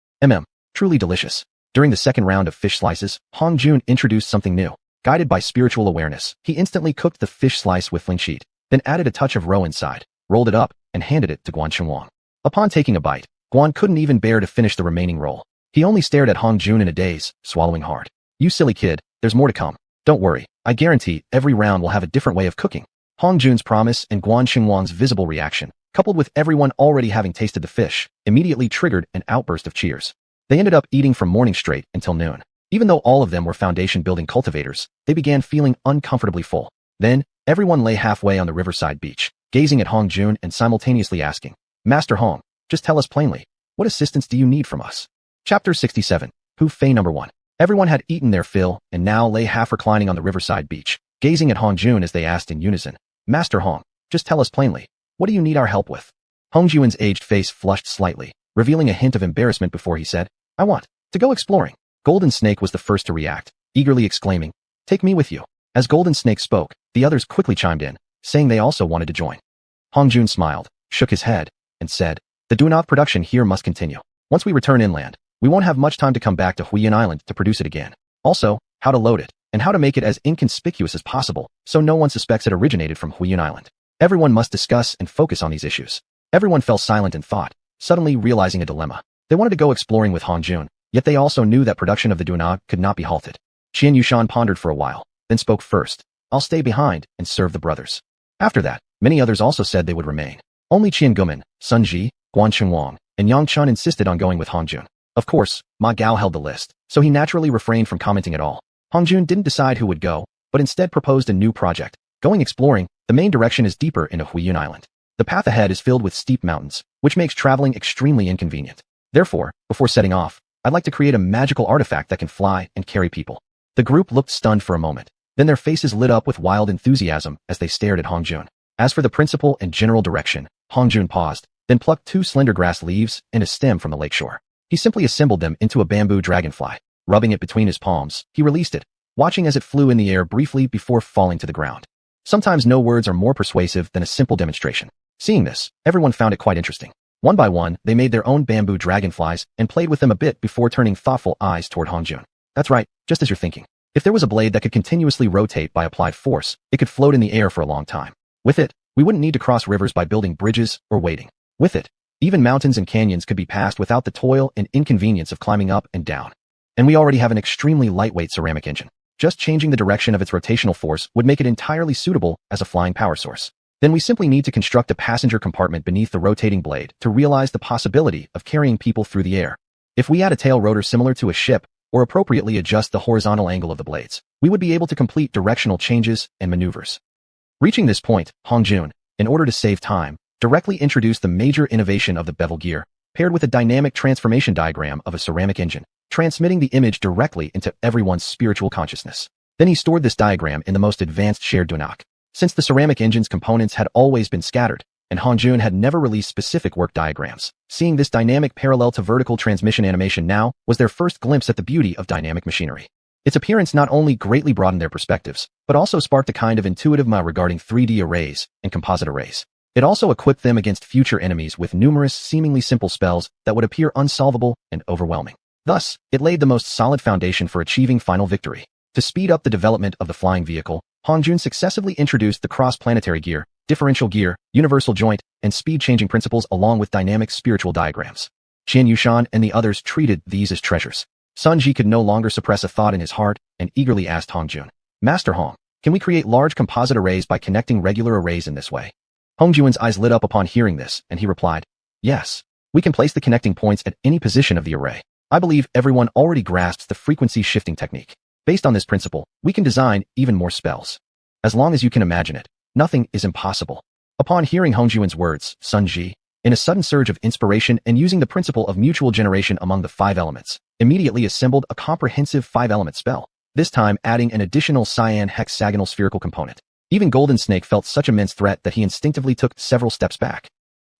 Truly delicious. During the second round of fish slices, Hong Jun introduced something new. Guided by spiritual awareness, he instantly cooked the fish slice with ling-sheet, then added a touch of roe inside, rolled it up, and handed it to Xuanhuan. Upon taking a bite, Guan couldn't even bear to finish the remaining roll. He only stared at Hong Jun in a daze, swallowing hard. "You silly kid, there's more to come. Don't worry, I guarantee every round will have a different way of cooking." Hong Jun's promise and Xuanhuan's visible reaction, coupled with everyone already having tasted the fish, immediately triggered an outburst of cheers. They ended up eating from morning straight until noon. Even though all of them were foundation-building cultivators, they began feeling uncomfortably full. Then, everyone lay halfway on the riverside beach, gazing at Hong Jun and simultaneously asking, "Master Hong, just tell us plainly, what assistance do you need from us?" Chapter 67, Hu Fei Number 1. Everyone had eaten their fill and now lay half reclining on the riverside beach, gazing at Hongjun as they asked in unison, Master Hong, just tell us plainly, what do you need our help with? Hongjuan's aged face flushed slightly, revealing a hint of embarrassment before he said, I want to go exploring. Golden Snake was the first to react, eagerly exclaiming, take me with you. As Golden Snake spoke, the others quickly chimed in, saying they also wanted to join. Hongjun smiled, shook his head, and said, the Dunoc production here must continue. Once we return inland, we won't have much time to come back to Huiyan Island to produce it again. Also, how to load it, and how to make it as inconspicuous as possible so no one suspects it originated from Huiyan Island. Everyone must discuss and focus on these issues. Everyone fell silent in thought, suddenly realizing a dilemma. They wanted to go exploring with Hongjun, yet they also knew that production of the Dunoc could not be halted. Xiuxian pondered for a while, then spoke first. I'll stay behind and serve the brothers. After that, many others also said they would remain. Only Qian Guman, Sun Ji, Guan Chengwang, and Yang Chun insisted on going with Hongjun. Of course, Ma Gao held the list, so he naturally refrained from commenting at all. Hongjun didn't decide who would go, but instead proposed a new project. Going exploring, the main direction is deeper into Huiyan Island. The path ahead is filled with steep mountains, which makes traveling extremely inconvenient. Therefore, before setting off, I'd like to create a magical artifact that can fly and carry people. The group looked stunned for a moment. Then their faces lit up with wild enthusiasm as they stared at Hongjun. As for the principal and general direction, Hongjun paused, then plucked 2 slender grass leaves and a stem from the lakeshore. He simply assembled them into a bamboo dragonfly. Rubbing it between his palms, he released it, watching as it flew in the air briefly before falling to the ground. Sometimes no words are more persuasive than a simple demonstration. Seeing this, everyone found it quite interesting. One by one, they made their own bamboo dragonflies and played with them a bit before turning thoughtful eyes toward Hongjun. That's right, just as you're thinking. If there was a blade that could continuously rotate by applied force, it could float in the air for a long time. With it, we wouldn't need to cross rivers by building bridges or waiting. With it, even mountains and canyons could be passed without the toil and inconvenience of climbing up and down. And we already have an extremely lightweight ceramic engine. Just changing the direction of its rotational force would make it entirely suitable as a flying power source. Then we simply need to construct a passenger compartment beneath the rotating blade to realize the possibility of carrying people through the air. If we add a tail rotor similar to a ship, or appropriately adjust the horizontal angle of the blades, we would be able to complete directional changes and maneuvers. Reaching this point, Hongjun, in order to save time, directly introduced the major innovation of the bevel gear, paired with a dynamic transformation diagram of a ceramic engine, transmitting the image directly into everyone's spiritual consciousness. Then he stored this diagram in the most advanced shared Dunoc. Since the ceramic engine's components had always been scattered, and Hongjun had never released specific work diagrams, seeing this dynamic parallel to vertical transmission animation now was their first glimpse at the beauty of dynamic machinery. Its appearance not only greatly broadened their perspectives, but also sparked a kind of intuitive ma regarding 3D arrays and composite arrays. It also equipped them against future enemies with numerous seemingly simple spells that would appear unsolvable and overwhelming. Thus, it laid the most solid foundation for achieving final victory. To speed up the development of the flying vehicle, Hongjun successively introduced the cross-planetary gear, differential gear, universal joint, and speed-changing principles along with dynamic spiritual diagrams. Xianxia and the others treated these as treasures. Sun Ji could no longer suppress a thought in his heart and eagerly asked Hongjun, Master Hong, can we create large composite arrays by connecting regular arrays in this way? Hongjun's eyes lit up upon hearing this, and he replied, yes, we can place the connecting points at any position of the array. I believe everyone already grasps the frequency shifting technique. Based on this principle, we can design even more spells. As long as you can imagine it, nothing is impossible. Upon hearing Hongjun's words, Sun Ji, in a sudden surge of inspiration and using the principle of mutual generation among the 5 elements, immediately assembled a comprehensive 5-element spell, this time adding an additional cyan hexagonal spherical component. Even Golden Snake felt such immense threat that he instinctively took several steps back.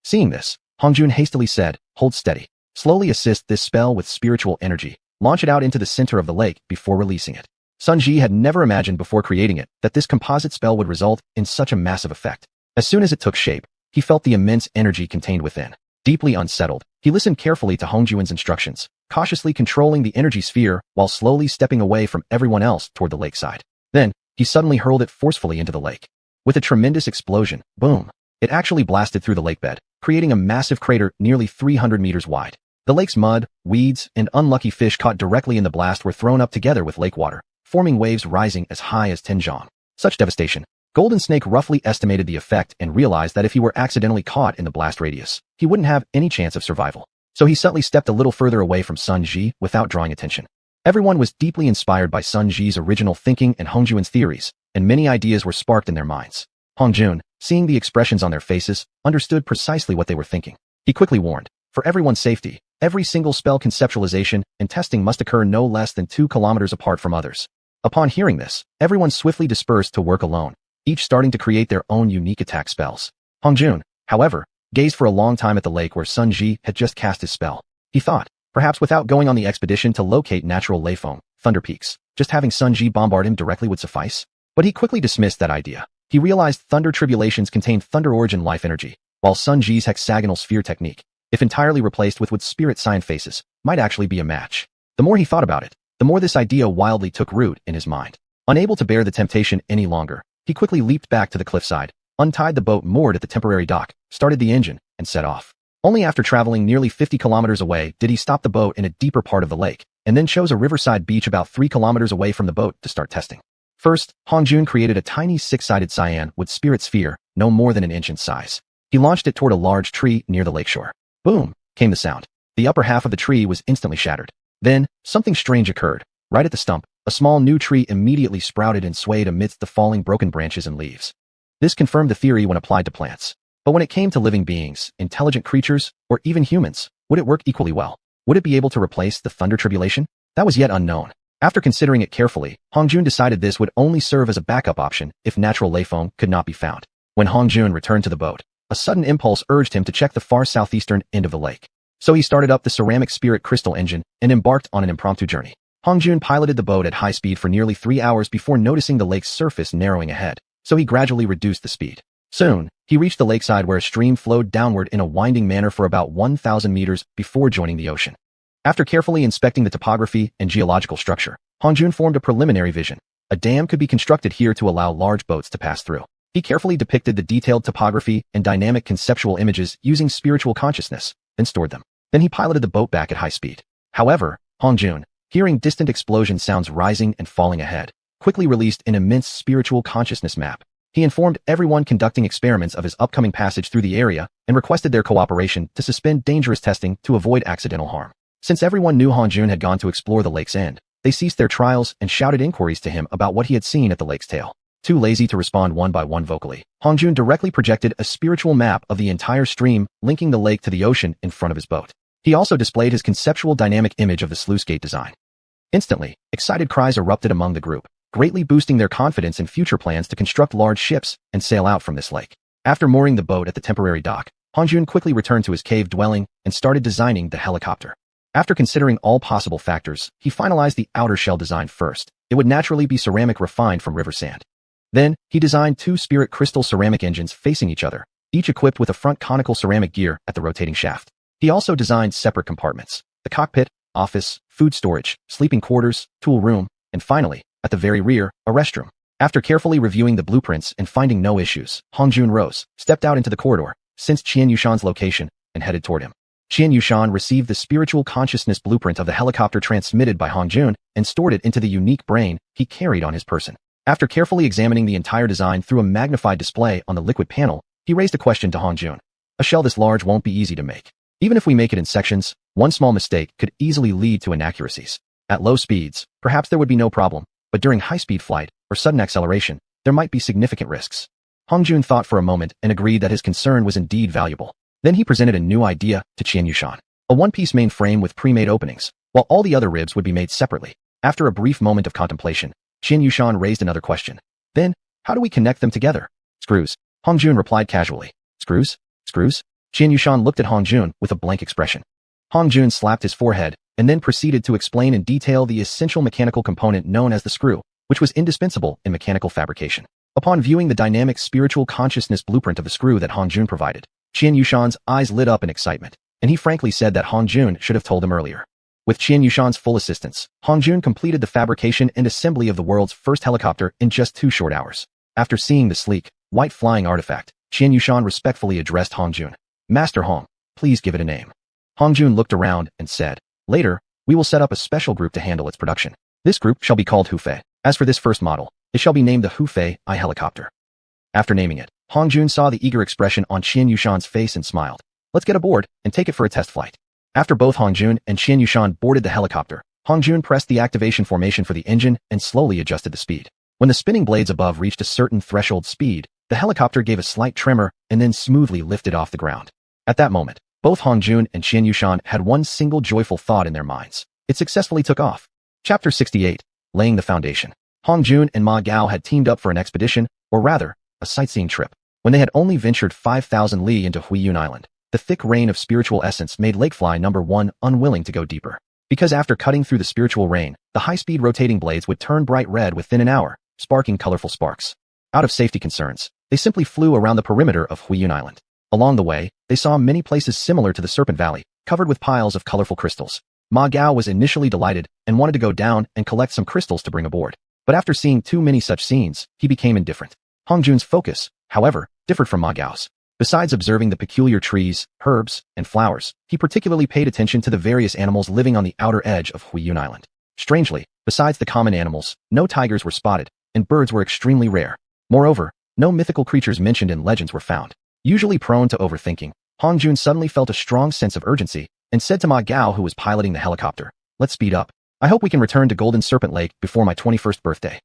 Seeing this, Hongjun hastily said, hold steady. Slowly assist this spell with spiritual energy. Launch it out into the center of the lake before releasing it. Sun Ji had never imagined before creating it that this composite spell would result in such a massive effect. As soon as it took shape, he felt the immense energy contained within. Deeply unsettled, he listened carefully to Hongjun's instructions, cautiously controlling the energy sphere while slowly stepping away from everyone else toward the lakeside. Then, he suddenly hurled it forcefully into the lake. With a tremendous explosion, boom, it actually blasted through the lake bed, creating a massive crater nearly 300 meters wide. The lake's mud, weeds, and unlucky fish caught directly in the blast were thrown up together with lake water, forming waves rising as high as 10 zhang. Such devastation. Golden Snake roughly estimated the effect and realized that if he were accidentally caught in the blast radius, he wouldn't have any chance of survival. So he subtly stepped a little further away from Sun Ji without drawing attention. Everyone was deeply inspired by Sun Ji's original thinking and Hongjun's theories, and many ideas were sparked in their minds. Hongjun, seeing the expressions on their faces, understood precisely what they were thinking. He quickly warned, for everyone's safety, Every single spell conceptualization and testing must occur no less than 2 kilometers apart from others. Upon hearing this, everyone swiftly dispersed to work alone, each starting to create their own unique attack spells. Hongjun, however, gazed for a long time at the lake where Sun Ji had just cast his spell. He thought, perhaps without going on the expedition to locate natural ley foam, thunder peaks, just having Sun Ji bombard him directly would suffice. But he quickly dismissed that idea. He realized thunder tribulations contained thunder origin life energy, while Sun Ji's hexagonal sphere technique, if entirely replaced with spirit sign faces, might actually be a match. The more he thought about it, the more this idea wildly took root in his mind. Unable to bear the temptation any longer, he quickly leaped back to the cliffside, untied the boat moored at the temporary dock, started the engine, and set off. Only after traveling nearly 50 kilometers away did he stop the boat in a deeper part of the lake, and then chose a riverside beach about 3 kilometers away from the boat to start testing. First, Hongjun created a tiny 6-sided xian with spirit sphere, no more than an inch in size. He launched it toward a large tree near the lakeshore. Boom, came the sound. The upper half of the tree was instantly shattered. Then, something strange occurred. Right at the stump, a small new tree immediately sprouted and swayed amidst the falling broken branches and leaves. This confirmed the theory when applied to plants. But when it came to living beings, intelligent creatures, or even humans, would it work equally well? Would it be able to replace the thunder tribulation? That was yet unknown. After considering it carefully, Hongjun decided this would only serve as a backup option if natural ley foam could not be found. When Hongjun returned to the boat, a sudden impulse urged him to check the far southeastern end of the lake. So he started up the ceramic spirit crystal engine and embarked on an impromptu journey. Hongjun piloted the boat at high speed for nearly 3 hours before noticing the lake's surface narrowing ahead, so he gradually reduced the speed. Soon, he reached the lakeside where a stream flowed downward in a winding manner for about 1,000 meters before joining the ocean. After carefully inspecting the topography and geological structure, Hongjun formed a preliminary vision. A dam could be constructed here to allow large boats to pass through. He carefully depicted the detailed topography and dynamic conceptual images using spiritual consciousness, then stored them. Then he piloted the boat back at high speed. However, Hongjun, hearing distant explosion sounds rising and falling ahead, quickly released an immense spiritual consciousness map. He informed everyone conducting experiments of his upcoming passage through the area and requested their cooperation to suspend dangerous testing to avoid accidental harm. Since everyone knew Hongjun had gone to explore the lake's end, they ceased their trials and shouted inquiries to him about what he had seen at the lake's tail. Too lazy to respond one by one vocally, Hongjun directly projected a spiritual map of the entire stream linking the lake to the ocean in front of his boat. He also displayed his conceptual dynamic image of the sluice gate design. Instantly, excited cries erupted among the group, greatly boosting their confidence in future plans to construct large ships and sail out from this lake. After mooring the boat at the temporary dock, Hongjun quickly returned to his cave dwelling and started designing the helicopter. After considering all possible factors, he finalized the outer shell design first. It would naturally be ceramic refined from river sand. Then, he designed 2 spirit crystal ceramic engines facing each other, each equipped with a front conical ceramic gear at the rotating shaft. He also designed separate compartments: the cockpit, office, food storage, sleeping quarters, tool room, and finally, at the very rear, a restroom. After carefully reviewing the blueprints and finding no issues, Hongjun rose, stepped out into the corridor, sensed Xianxuan's location, and headed toward him. Xianxuan received the spiritual consciousness blueprint of the helicopter transmitted by Hongjun and stored it into the unique brain he carried on his person. After carefully examining the entire design through a magnified display on the liquid panel, he raised a question to Hongjun. A shell this large won't be easy to make. Even if we make it in sections, one small mistake could easily lead to inaccuracies. At low speeds, perhaps there would be no problem, but during high-speed flight or sudden acceleration, there might be significant risks. Hongjun thought for a moment and agreed that his concern was indeed valuable. Then he presented a new idea to Xianxuan, a one-piece main frame with pre-made openings, while all the other ribs would be made separately. After a brief moment of contemplation, Xianxuan raised another question. Then, how do we connect them together? Screws. Hongjun replied casually. Screws? Screws? Xianxuan looked at Hongjun with a blank expression. Hongjun slapped his forehead and then proceeded to explain in detail the essential mechanical component known as the screw, which was indispensable in mechanical fabrication. Upon viewing the dynamic spiritual consciousness blueprint of the screw that Hongjun provided, Xianxuan's eyes lit up in excitement, and he frankly said that Hongjun should have told him earlier. With Xianxuan's full assistance, Hongjun completed the fabrication and assembly of the world's first helicopter in just 2 short hours. After seeing the sleek, white flying artifact, Xianxuan respectfully addressed Hongjun. Master Hong, please give it a name. Hongjun looked around and said, Later, we will set up a special group to handle its production. This group shall be called Hufei. As for this first model, it shall be named the Hufei I helicopter. After naming it, Hongjun saw the eager expression on Xianxuan's face and smiled. Let's get aboard and take it for a test flight. After both Hongjun and Xianxuan boarded the helicopter, Hongjun pressed the activation formation for the engine and slowly adjusted the speed. When the spinning blades above reached a certain threshold speed, the helicopter gave a slight tremor and then smoothly lifted off the ground. At that moment, Both Hongjun and xiuxian had one single joyful thought in their minds. It successfully took off. Chapter 68. Laying the Foundation. Hongjun and Ma Gao had teamed up for an expedition, or rather, a sightseeing trip. When they had only ventured 5,000 li into Xiuyun Island, the thick rain of spiritual essence made Lakefly No. 1 unwilling to go deeper. Because after cutting through the spiritual rain, the high-speed rotating blades would turn bright red within an hour, sparking colorful sparks. Out of safety concerns, they simply flew around the perimeter of Xiuyun Island. Along the way, they saw many places similar to the Serpent Valley, covered with piles of colorful crystals. Ma Gao was initially delighted and wanted to go down and collect some crystals to bring aboard. But after seeing too many such scenes, he became indifferent. Hongjun's focus, however, differed from Ma Gao's. Besides observing the peculiar trees, herbs, and flowers, he particularly paid attention to the various animals living on the outer edge of Xiuyun Island. Strangely, besides the common animals, no tigers were spotted, and birds were extremely rare. Moreover, no mythical creatures mentioned in legends were found. Usually prone to overthinking, Hongjun suddenly felt a strong sense of urgency and said to Ma Gao, who was piloting the helicopter, "Let's speed up. I hope we can return to Golden Serpent Lake before my 21st birthday."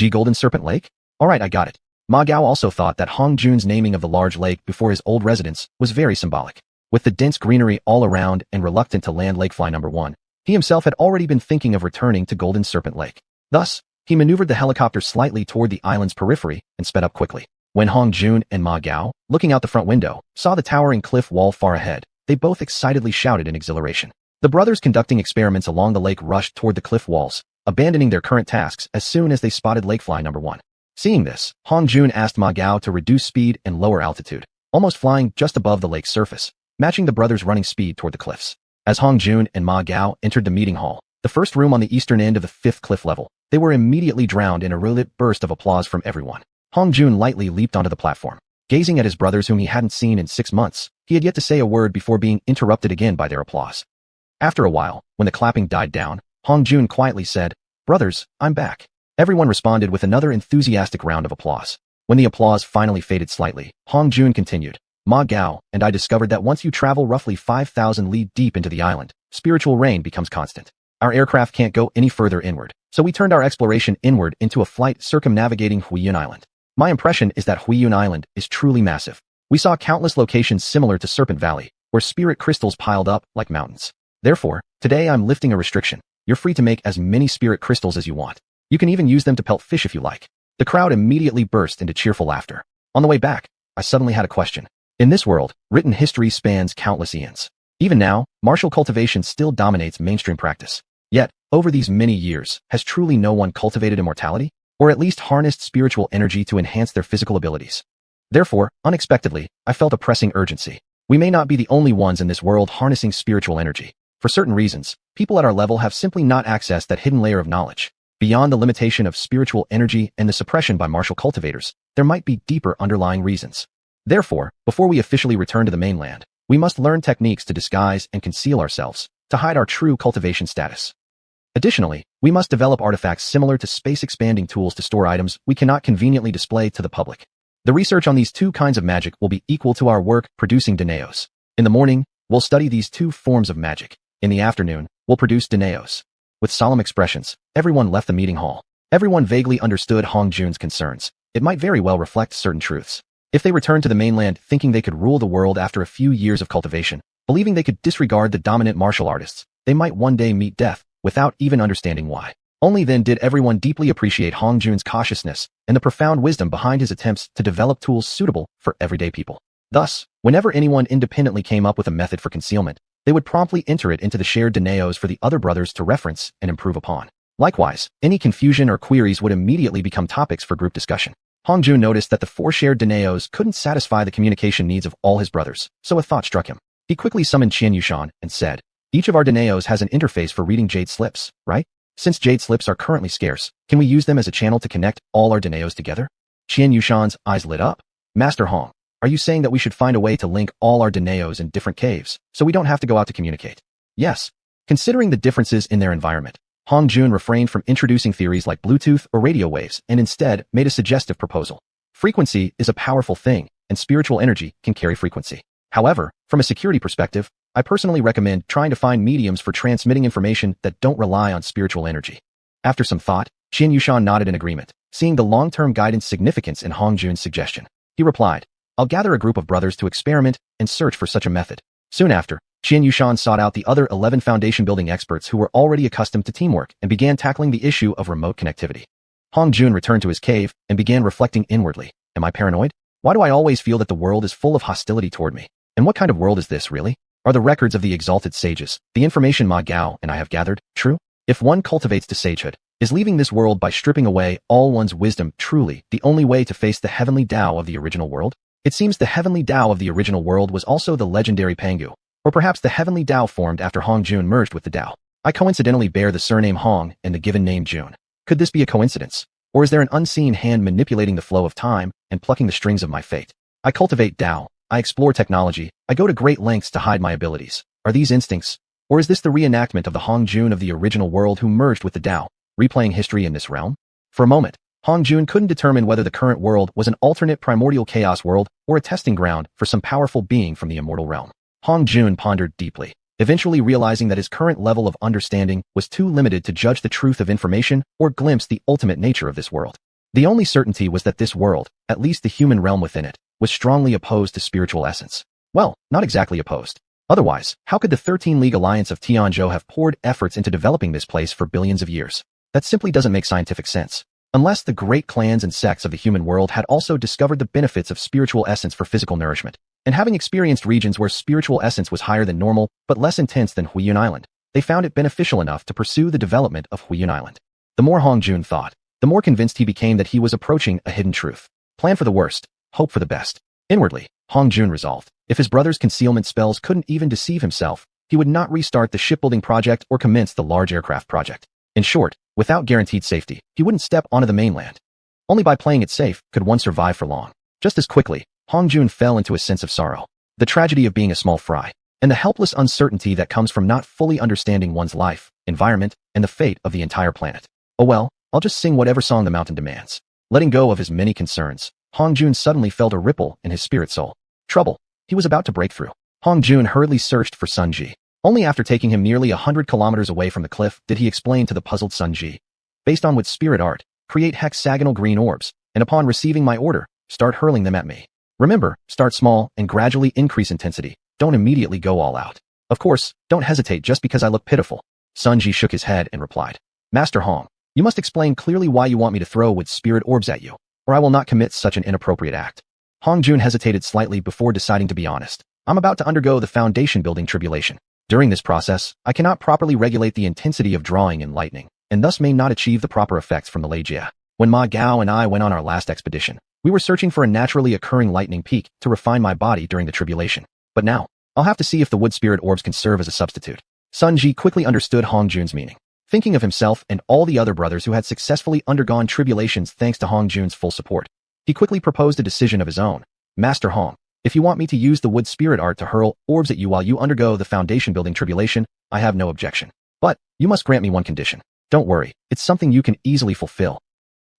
Golden Serpent Lake? Alright, I got it. Ma Gao also thought that Hongjun's naming of the large lake before his old residence was very symbolic. With the dense greenery all around and reluctant to land Lakefly No. 1, he himself had already been thinking of returning to Golden Serpent Lake. Thus, he maneuvered the helicopter slightly toward the island's periphery and sped up quickly. When Hongjun and Ma Gao, looking out the front window, saw the towering cliff wall far ahead, they both excitedly shouted in exhilaration. The brothers conducting experiments along the lake rushed toward the cliff walls, abandoning their current tasks as soon as they spotted Lakefly No. 1. Seeing this, Hongjun asked Ma Gao to reduce speed and lower altitude, almost flying just above the lake's surface, matching the brothers' running speed toward the cliffs. As Hongjun and Ma Gao entered the meeting hall, the first room on the eastern end of the 5th cliff level, they were immediately drowned in a relit burst of applause from everyone. Hongjun lightly leaped onto the platform. Gazing at his brothers whom he hadn't seen in 6 months, he had yet to say a word before being interrupted again by their applause. After a while, when the clapping died down, Hongjun quietly said, "Brothers, I'm back." Everyone responded with another enthusiastic round of applause. When the applause finally faded slightly, Hongjun continued, "Ma Gao and I discovered that once you travel roughly 5,000 li deep into the island, spiritual rain becomes constant. Our aircraft can't go any further inward, so we turned our exploration inward into a flight circumnavigating Xiuyun Island. My impression is that Xiuyun Island is truly massive. We saw countless locations similar to Serpent Valley, where spirit crystals piled up like mountains. Therefore, today I'm lifting a restriction. You're free to make as many spirit crystals as you want. You can even use them to pelt fish if you like." The crowd immediately burst into cheerful laughter. On the way back, I suddenly had a question. In this world, written history spans countless eons. Even now, martial cultivation still dominates mainstream practice. Yet, over these many years, has truly no one cultivated immortality? Or at least harnessed spiritual energy to enhance their physical abilities? Therefore, unexpectedly, I felt a pressing urgency. We may not be the only ones in this world harnessing spiritual energy. For certain reasons, people at our level have simply not accessed that hidden layer of knowledge. Beyond the limitation of spiritual energy and the suppression by martial cultivators, there might be deeper underlying reasons. Therefore, before we officially return to the mainland, we must learn techniques to disguise and conceal ourselves, to hide our true cultivation status. Additionally, we must develop artifacts similar to space-expanding tools to store items we cannot conveniently display to the public. The research on these two kinds of magic will be equal to our work producing deneos. In the morning, we'll study these two forms of magic. In the afternoon, we'll produce deneos. With solemn expressions, everyone left the meeting hall. Everyone vaguely understood Hongjun's concerns. It might very well reflect certain truths. If they returned to the mainland thinking they could rule the world after a few years of cultivation, believing they could disregard the dominant martial artists, they might one day meet death, without even understanding why. Only then did everyone deeply appreciate Hongjun's cautiousness and the profound wisdom behind his attempts to develop tools suitable for everyday people. Thus, whenever anyone independently came up with a method for concealment, they would promptly enter it into the shared deneos for the other brothers to reference and improve upon. Likewise, any confusion or queries would immediately become topics for group discussion. Hongjun noticed that the 4 shared deneos couldn't satisfy the communication needs of all his brothers, so a thought struck him. He quickly summoned xiuxian and said, "Each of our deneos has an interface for reading jade slips, right? Since jade slips are currently scarce, can we use them as a channel to connect all our deneos together?" xiuxian's eyes lit up. "Master Hong, are you saying that we should find a way to link all our deneos in different caves, so we don't have to go out to communicate?" "Yes." Considering the differences in their environment, Hongjun refrained from introducing theories like Bluetooth or radio waves and instead made a suggestive proposal. Frequency is a powerful thing, and spiritual energy can carry frequency. However, from a security perspective, I personally recommend trying to find mediums for transmitting information that don't rely on spiritual energy. After some thought, xiuxian nodded in agreement, seeing the long-term guidance significance in Hongjun's suggestion. He replied, "I'll gather a group of brothers to experiment and search for such a method. Soon after, Xiuxian sought out the other 11 foundation-building experts who were already accustomed to teamwork and began tackling the issue of remote connectivity. Hong Jun returned to his cave and began reflecting inwardly. Am I paranoid? Why do I always feel that the world is full of hostility toward me? And what kind of world is this, really? Are the records of the exalted sages, the information Ma Gao and I have gathered, true? If one cultivates to sagehood, is leaving this world by stripping away all one's wisdom truly the only way to face the heavenly Tao of the original world? It seems the heavenly Tao of the original world was also the legendary Pangu, or perhaps the heavenly Tao formed after Hong Jun merged with the Tao. I coincidentally bear the surname Hong and the given name Jun. Could this be a coincidence? Or is there an unseen hand manipulating the flow of time and plucking the strings of my fate? I cultivate Tao, I explore technology, I go to great lengths to hide my abilities. Are these instincts? Or is this the reenactment of the Hong Jun of the original world who merged with the Tao, replaying history in this realm? For a moment, Hong Jun couldn't determine whether the current world was an alternate primordial chaos world or a testing ground for some powerful being from the immortal realm. Hong Jun pondered deeply, eventually realizing that his current level of understanding was too limited to judge the truth of information or glimpse the ultimate nature of this world. The only certainty was that this world, at least the human realm within it, was strongly opposed to spiritual essence. Well, not exactly opposed. Otherwise, how could the 13-League Alliance of Tianzhou have poured efforts into developing this place for billions of years? That simply doesn't make scientific sense. Unless the great clans and sects of the human world had also discovered the benefits of spiritual essence for physical nourishment, and having experienced regions where spiritual essence was higher than normal but less intense than Huiyun Island, they found it beneficial enough to pursue the development of Huiyun Island. The more Hong Jun thought, the more convinced he became that he was approaching a hidden truth. Plan for the worst, hope for the best. Inwardly, Hong Jun resolved, if his brother's concealment spells couldn't even deceive himself, he would not restart the shipbuilding project or commence the large aircraft project. In short, without guaranteed safety, he wouldn't step onto the mainland. Only by playing it safe could one survive for long. Just as quickly, Hong Jun fell into a sense of sorrow, the tragedy of being a small fry, and the helpless uncertainty that comes from not fully understanding one's life, environment, and the fate of the entire planet. Oh well, I'll just sing whatever song the mountain demands. Letting go of his many concerns, Hong Jun suddenly felt a ripple in his spirit soul. Trouble. He was about to break through. Hong Jun hurriedly searched for Sun Ji. Only after taking him nearly 100 kilometers away from the cliff did he explain to the puzzled Sun Ji. Based on what spirit art, create hexagonal green orbs, and upon receiving my order, start hurling them at me. Remember, start small and gradually increase intensity. Don't immediately go all out. Of course, don't hesitate just because I look pitiful. Sun Ji shook his head and replied, Master Hong, you must explain clearly why you want me to throw wood spirit orbs at you, or I will not commit such an inappropriate act. Hong Jun hesitated slightly before deciding to be honest. I'm about to undergo the foundation building tribulation. During this process, I cannot properly regulate the intensity of drawing and lightning, and thus may not achieve the proper effects from the Leijia. When Ma Gao and I went on our last expedition, we were searching for a naturally occurring lightning peak to refine my body during the tribulation. But now, I'll have to see if the wood spirit orbs can serve as a substitute. Sun Ji quickly understood Hong Jun's meaning. Thinking of himself and all the other brothers who had successfully undergone tribulations thanks to Hong Jun's full support, he quickly proposed a decision of his own. Master Hong, if you want me to use the wood spirit art to hurl orbs at you while you undergo the foundation building tribulation, I have no objection. But, you must grant me one condition. Don't worry, it's something you can easily fulfill.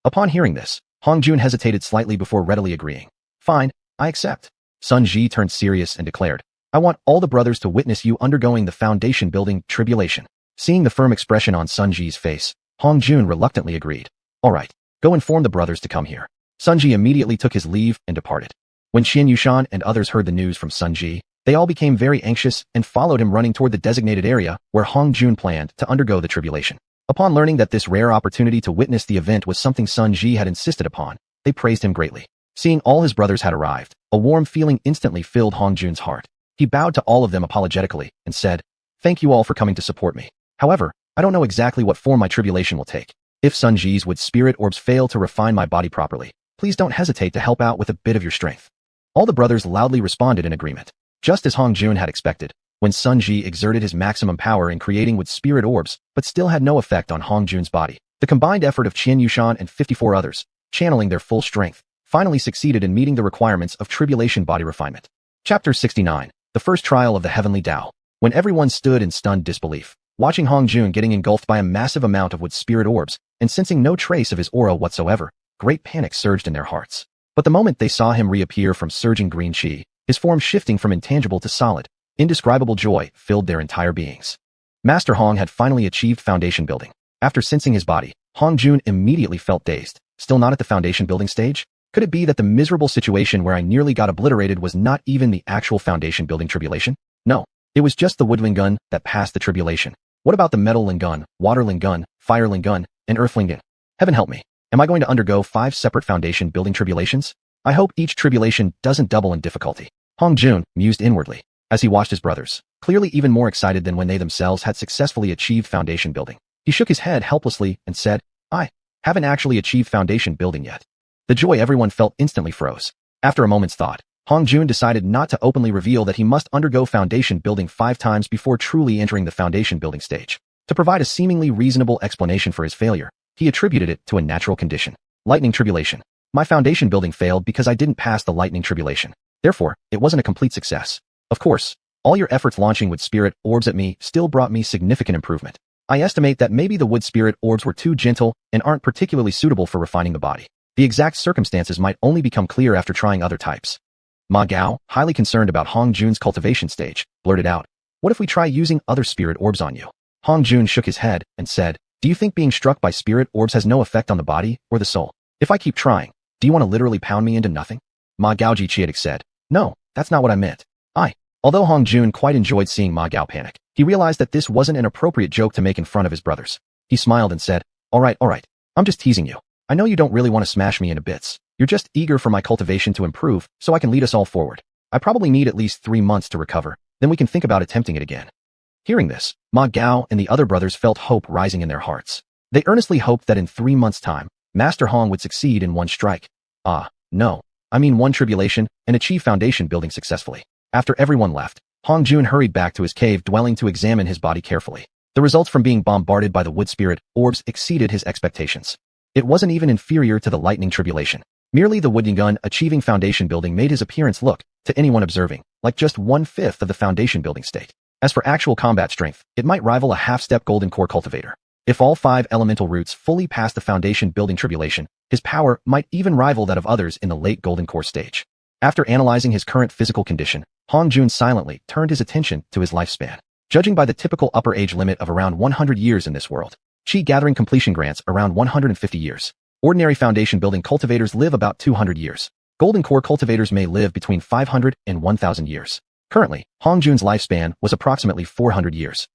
Upon hearing this, Hong Jun hesitated slightly before readily agreeing. Fine, I accept. Sun Ji turned serious and declared, I want all the brothers to witness you undergoing the foundation building tribulation. Seeing the firm expression on Sun Ji's face, Hong Jun reluctantly agreed. All right, go inform the brothers to come here. Sun Ji immediately took his leave and departed. When Xianxia and others heard the news from Sun Ji, they all became very anxious and followed him running toward the designated area where Hong Jun planned to undergo the tribulation. Upon learning that this rare opportunity to witness the event was something Sun Ji had insisted upon, they praised him greatly. Seeing all his brothers had arrived, a warm feeling instantly filled Hong Jun's heart. He bowed to all of them apologetically and said, Thank you all for coming to support me. However, I don't know exactly what form my tribulation will take. If Sun Ji's wood spirit orbs fail to refine my body properly, please don't hesitate to help out with a bit of your strength. All the brothers loudly responded in agreement. Just as Hong Jun had expected, when Sun Ji exerted his maximum power in creating wood spirit orbs, but still had no effect on Hong Jun's body, the combined effort of Xianxia and 54 others, channeling their full strength, finally succeeded in meeting the requirements of tribulation body refinement. Chapter 69. The First Trial of the Heavenly Tao. When everyone stood in stunned disbelief, watching Hong Jun getting engulfed by a massive amount of wood spirit orbs, and sensing no trace of his aura whatsoever, great panic surged in their hearts. But the moment they saw him reappear from surging green chi, his form shifting from intangible to solid, indescribable joy filled their entire beings. Master Hong had finally achieved foundation building. After sensing his body, Hong Jun immediately felt dazed. Still not at the foundation building stage? Could it be that the miserable situation where I nearly got obliterated was not even the actual foundation building tribulation? No, it was just the woodling gun that passed the tribulation. What about the metal gun, water gun, fire gun, and earth gun? Heaven help me. Am I going to undergo 5 separate foundation building tribulations? I hope each tribulation doesn't double in difficulty. Hong Jun mused inwardly as he watched his brothers, clearly even more excited than when they themselves had successfully achieved foundation building. He shook his head helplessly and said, I haven't actually achieved foundation building yet. The joy everyone felt instantly froze. After a moment's thought, Hong Jun decided not to openly reveal that he must undergo foundation building 5 times before truly entering the foundation building stage. To provide a seemingly reasonable explanation for his failure, he attributed it to a natural condition. Lightning tribulation. My foundation building failed because I didn't pass the lightning tribulation. Therefore, it wasn't a complete success. Of course, all your efforts launching wood spirit orbs at me still brought me significant improvement. I estimate that maybe the wood spirit orbs were too gentle and aren't particularly suitable for refining the body. The exact circumstances might only become clear after trying other types. Ma Gao, highly concerned about Hong Jun's cultivation stage, blurted out, what if we try using other spirit orbs on you? Hong Jun shook his head and said, do you think being struck by spirit orbs has no effect on the body or the soul? If I keep trying, do you want to literally pound me into nothing? Ma Gaoji Chiatic said, no, that's not what I meant. Although Hong Jun quite enjoyed seeing Ma Gao panic, he realized that this wasn't an appropriate joke to make in front of his brothers. He smiled and said, all right, I'm just teasing you. I know you don't really want to smash me into bits. You're just eager for my cultivation to improve so I can lead us all forward. I probably need at least 3 months to recover, then we can think about attempting it again. Hearing this, Ma Gao and the other brothers felt hope rising in their hearts. They earnestly hoped that in 3 months' time, Master Hong would succeed in one strike. No, I mean one tribulation, and achieve foundation building successfully. After everyone left, Hong Jun hurried back to his cave dwelling to examine his body carefully. The results from being bombarded by the wood spirit orbs exceeded his expectations. It wasn't even inferior to the lightning tribulation. Merely the wooden gun achieving foundation building made his appearance look, to anyone observing, like just 1/5 of the foundation building state. As for actual combat strength, it might rival a half-step golden core cultivator. If all 5 elemental roots fully passed the foundation building tribulation, his power might even rival that of others in the late golden core stage. After analyzing his current physical condition, Hong Jun silently turned his attention to his lifespan. Judging by the typical upper age limit of around 100 years in this world, Qi gathering completion grants around 150 years. Ordinary foundation building cultivators live about 200 years. Golden core cultivators may live between 500 and 1,000 years. Currently, Hong Jun's lifespan was approximately 400 years.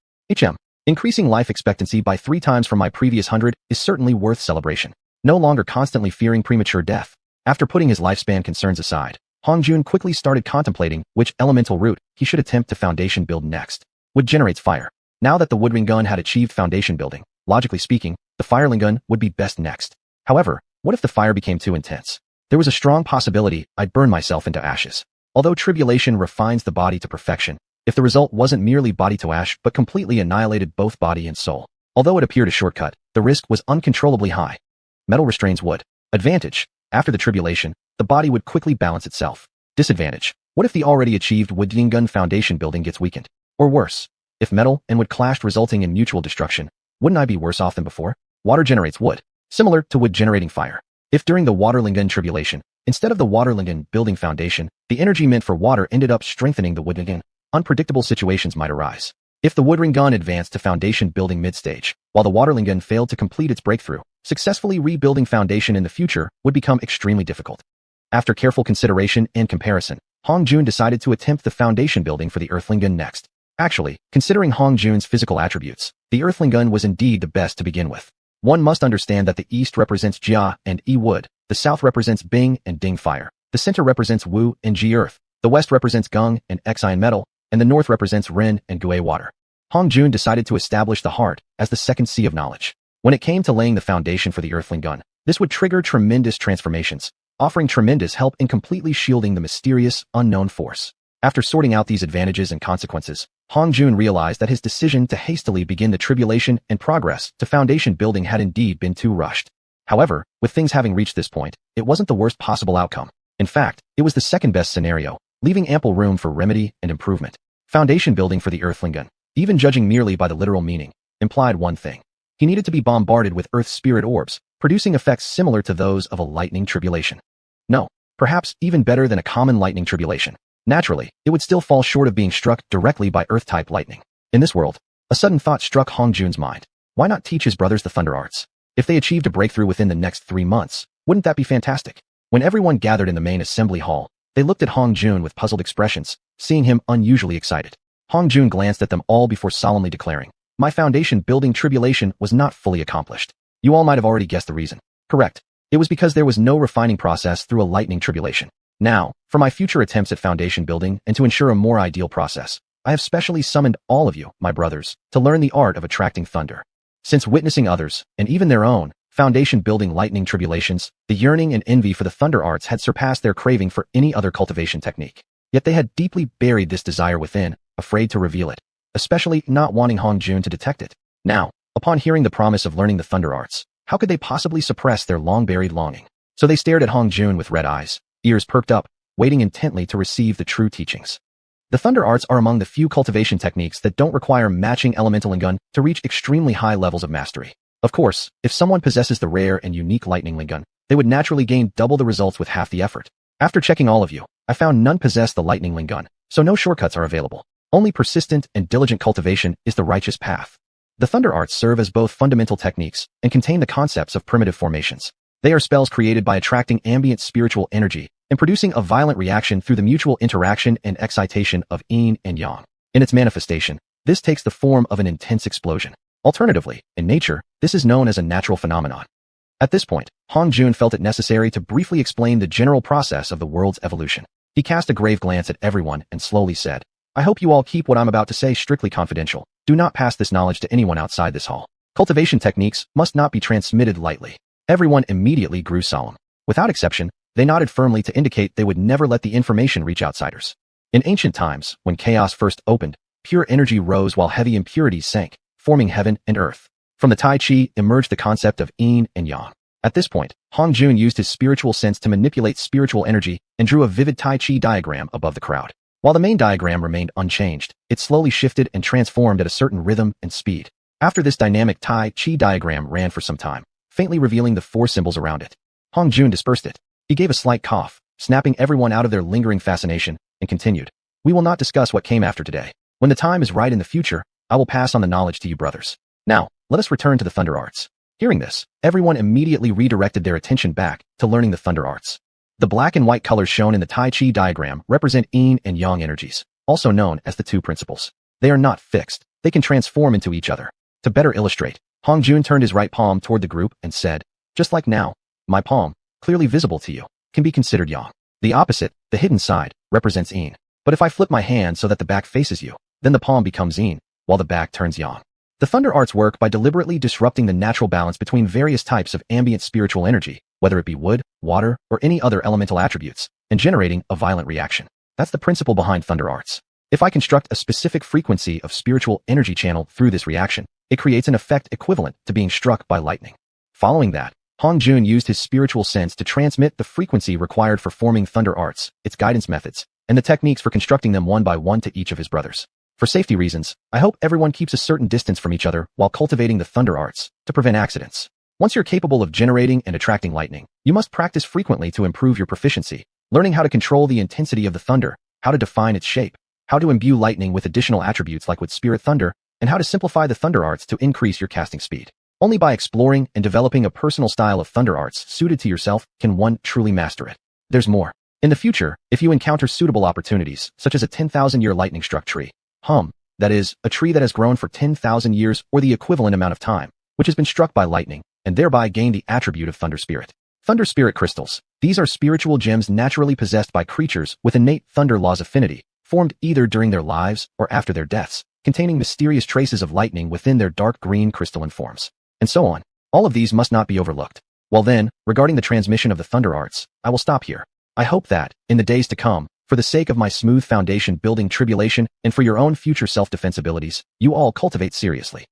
Increasing life expectancy by 3 times from my previous 100 is certainly worth celebration. No longer constantly fearing premature death. After putting his lifespan concerns aside, Hong Jun quickly started contemplating which elemental root he should attempt to foundation build next. Wood generates fire. Now that the woodring gun had achieved foundation building, logically speaking, the fireling gun would be best next. However, what if the fire became too intense? There was a strong possibility I'd burn myself into ashes. Although tribulation refines the body to perfection, if the result wasn't merely body to ash but completely annihilated both body and soul. Although it appeared a shortcut, the risk was uncontrollably high. Metal restrains wood. Advantage. After the tribulation, the body would quickly balance itself. Disadvantage. What if the already achieved woodling gun foundation building gets weakened? Or worse, if metal and wood clashed resulting in mutual destruction, wouldn't I be worse off than before? Water generates wood, similar to wood generating fire. If during the waterling gun tribulation, instead of the waterling gun building foundation, the energy meant for water ended up strengthening the woodling gun, unpredictable situations might arise. If the woodring gun advanced to foundation building mid-stage, while the waterling gun failed to complete its breakthrough, successfully rebuilding foundation in the future would become extremely difficult. After careful consideration and comparison, Hong Jun decided to attempt the foundation building for the earthling gun next. Actually, considering Hong Jun's physical attributes, the earthling gun was indeed the best to begin with. One must understand that the east represents Jia and Yi wood, the south represents Bing and Ding fire, the center represents Wu and Ji earth, the west represents Gung and xiuxian metal, and the north represents Ren and Gui water. Hong Jun decided to establish the heart as the second sea of knowledge. When it came to laying the foundation for the earthling gun, this would trigger tremendous transformations, offering tremendous help in completely shielding the mysterious, unknown force. After sorting out these advantages and consequences, Hong Jun realized that his decision to hastily begin the tribulation and progress to foundation building had indeed been too rushed. However, with things having reached this point, it wasn't the worst possible outcome. In fact, it was the second best scenario, leaving ample room for remedy and improvement. Foundation building for the earthling gun, even judging merely by the literal meaning, implied one thing. He needed to be bombarded with earth spirit orbs, producing effects similar to those of a lightning tribulation. No, perhaps even better than a common lightning tribulation. Naturally, it would still fall short of being struck directly by earth-type lightning. In this world, a sudden thought struck Hong Jun's mind. Why not teach his brothers the thunder arts? If they achieved a breakthrough within the next 3 months, wouldn't that be fantastic? When everyone gathered in the main assembly hall, they looked at Hong Jun with puzzled expressions, seeing him unusually excited. Hong Jun glanced at them all before solemnly declaring, "My foundation building tribulation was not fully accomplished. You all might have already guessed the reason. Correct. It was because there was no refining process through a lightning tribulation. Now, for my future attempts at foundation building and to ensure a more ideal process, I have specially summoned all of you, my brothers, to learn the art of attracting thunder. Since witnessing others, and even their own, foundation building lightning tribulations, the yearning and envy for the thunder arts had surpassed their craving for any other cultivation technique. Yet they had deeply buried this desire within, afraid to reveal it, especially not wanting Hong Jun to detect it. Now, upon hearing the promise of learning the thunder arts, how could they possibly suppress their long-buried longing? So they stared at Hong Jun with red eyes, ears perked up, waiting intently to receive the true teachings. The thunder arts are among the few cultivation techniques that don't require matching elemental lingun to reach extremely high levels of mastery. Of course, if someone possesses the rare and unique lightning lingun, they would naturally gain double the results with half the effort. After checking all of you, I found none possess the lightning lingun, so no shortcuts are available. Only persistent and diligent cultivation is the righteous path. The thunder arts serve as both fundamental techniques and contain the concepts of primitive formations. They are spells created by attracting ambient spiritual energy and producing a violent reaction through the mutual interaction and excitation of yin and yang. In its manifestation, this takes the form of an intense explosion. Alternatively, in nature, this is known as a natural phenomenon. At this point, Hong Jun felt it necessary to briefly explain the general process of the world's evolution. He cast a grave glance at everyone and slowly said, "I hope you all keep what I'm about to say strictly confidential. Do not pass this knowledge to anyone outside this hall. Cultivation techniques must not be transmitted lightly." Everyone immediately grew solemn. Without exception, they nodded firmly to indicate they would never let the information reach outsiders. In ancient times, when chaos first opened, pure energy rose while heavy impurities sank, forming heaven and earth. From the Tai Chi emerged the concept of yin and yang. At this point, Hong Jun used his spiritual sense to manipulate spiritual energy and drew a vivid Tai Chi diagram above the crowd. While the main diagram remained unchanged, it slowly shifted and transformed at a certain rhythm and speed. After this dynamic Tai Chi diagram ran for some time, faintly revealing the four symbols around it, Hong Jun dispersed it. He gave a slight cough, snapping everyone out of their lingering fascination, and continued, "We will not discuss what came after today. When the time is right in the future, I will pass on the knowledge to you brothers. Now, let us return to the thunder arts." Hearing this, everyone immediately redirected their attention back to learning the thunder arts. The black and white colors shown in the Tai Chi diagram represent yin and yang energies, also known as the two principles. They are not fixed. They can transform into each other. To better illustrate, Hong Jun turned his right palm toward the group and said, "Just like now, my palm, clearly visible to you, can be considered yang. The opposite, the hidden side, represents yin. But if I flip my hand so that the back faces you, then the palm becomes yin, while the back turns yang." The thunder arts work by deliberately disrupting the natural balance between various types of ambient spiritual energy, whether it be wood, water, or any other elemental attributes, and generating a violent reaction. That's the principle behind thunder arts. If I construct a specific frequency of spiritual energy channel through this reaction, it creates an effect equivalent to being struck by lightning. Following that, Hong Jun used his spiritual sense to transmit the frequency required for forming thunder arts, its guidance methods, and the techniques for constructing them one by one to each of his brothers. For safety reasons, I hope everyone keeps a certain distance from each other while cultivating the thunder arts to prevent accidents. Once you're capable of generating and attracting lightning, you must practice frequently to improve your proficiency, learning how to control the intensity of the thunder, how to define its shape, how to imbue lightning with additional attributes like with spirit thunder, and how to simplify the thunder arts to increase your casting speed. Only by exploring and developing a personal style of thunder arts suited to yourself can one truly master it. There's more. In the future, if you encounter suitable opportunities, such as a 10,000-year lightning-struck tree, that is, a tree that has grown for 10,000 years or the equivalent amount of time, which has been struck by lightning, and thereby gained the attribute of thunder spirit. Thunder spirit crystals. These are spiritual gems naturally possessed by creatures with innate thunder laws affinity, formed either during their lives or after their deaths, containing mysterious traces of lightning within their dark green crystalline forms. And so on. All of these must not be overlooked. Well then, regarding the transmission of the thunder arts, I will stop here. I hope that, in the days to come, for the sake of my smooth foundation building tribulation and for your own future self-defense abilities, you all cultivate seriously.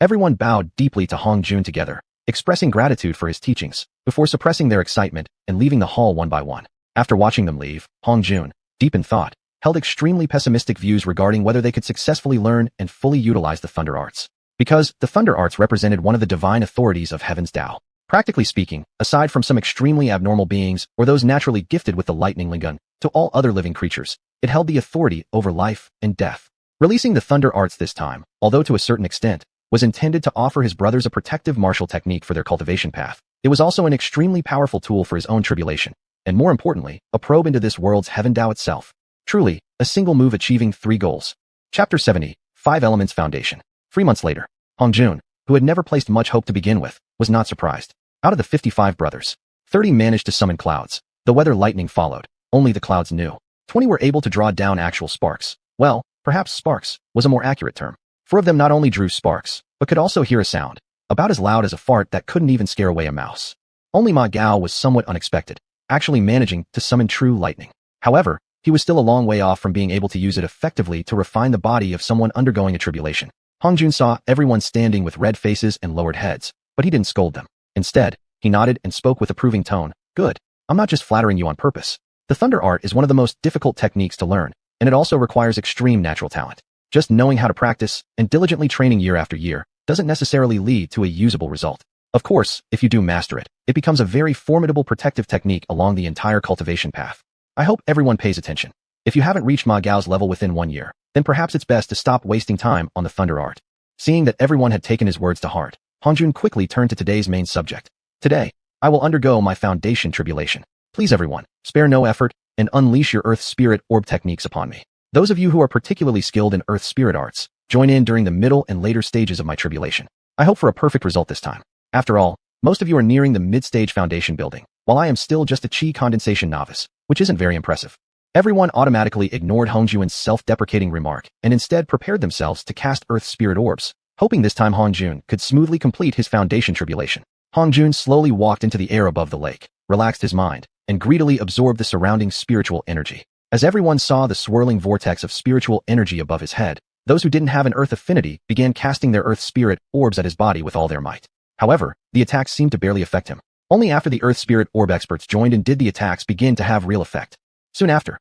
Everyone bowed deeply to Hong Jun together, expressing gratitude for his teachings, before suppressing their excitement and leaving the hall one by one. After watching them leave, Hong Jun, deep in thought, held extremely pessimistic views regarding whether they could successfully learn and fully utilize the thunder arts. Because the thunder arts represented one of the divine authorities of heaven's Tao. Practically speaking, aside from some extremely abnormal beings or those naturally gifted with the lightning lingun, to all other living creatures, it held the authority over life and death. Releasing the thunder arts this time, although to a certain extent, was intended to offer his brothers a protective martial technique for their cultivation path. It was also an extremely powerful tool for his own tribulation, and more importantly, a probe into this world's heaven Tao itself. Truly, a single move achieving three goals. Chapter 70, 5 Elements Foundation. 3 months later, Hong Jun, who had never placed much hope to begin with, was not surprised. Out of the 55 brothers, 30 managed to summon clouds. The weather lightning followed. Only the clouds knew. 20 were able to draw down actual sparks. Well, perhaps sparks was a more accurate term. 4 of them not only drew sparks, but could also hear a sound, about as loud as a fart that couldn't even scare away a mouse. Only Ma Gao was somewhat unexpected, actually managing to summon true lightning. However, he was still a long way off from being able to use it effectively to refine the body of someone undergoing a tribulation. Hong Jun saw everyone standing with red faces and lowered heads, but he didn't scold them. Instead, he nodded and spoke with approving tone. Good. I'm not just flattering you on purpose. The thunder art is one of the most difficult techniques to learn, and it also requires extreme natural talent. Just knowing how to practice and diligently training year after year doesn't necessarily lead to a usable result. Of course, if you do master it, it becomes a very formidable protective technique along the entire cultivation path. I hope everyone pays attention. If you haven't reached Ma Gao's level within 1 year, then perhaps it's best to stop wasting time on the thunder art. Seeing that everyone had taken his words to heart, Hong Jun quickly turned to today's main subject. Today, I will undergo my foundation tribulation. Please everyone, spare no effort and unleash your earth spirit orb techniques upon me. Those of you who are particularly skilled in earth spirit arts, join in during the middle and later stages of my tribulation. I hope for a perfect result this time. After all, most of you are nearing the mid-stage foundation building, while I am still just a chi condensation novice, which isn't very impressive. Everyone automatically ignored Hong Jun's self-deprecating remark and instead prepared themselves to cast earth spirit orbs, hoping this time Hong Jun could smoothly complete his foundation tribulation. Hong Jun slowly walked into the air above the lake, relaxed his mind, and greedily absorbed the surrounding spiritual energy. As everyone saw the swirling vortex of spiritual energy above his head, those who didn't have an earth affinity began casting their earth spirit orbs at his body with all their might. However, the attacks seemed to barely affect him. Only after the earth spirit orb experts joined in did the attacks begin to have real effect. Soon after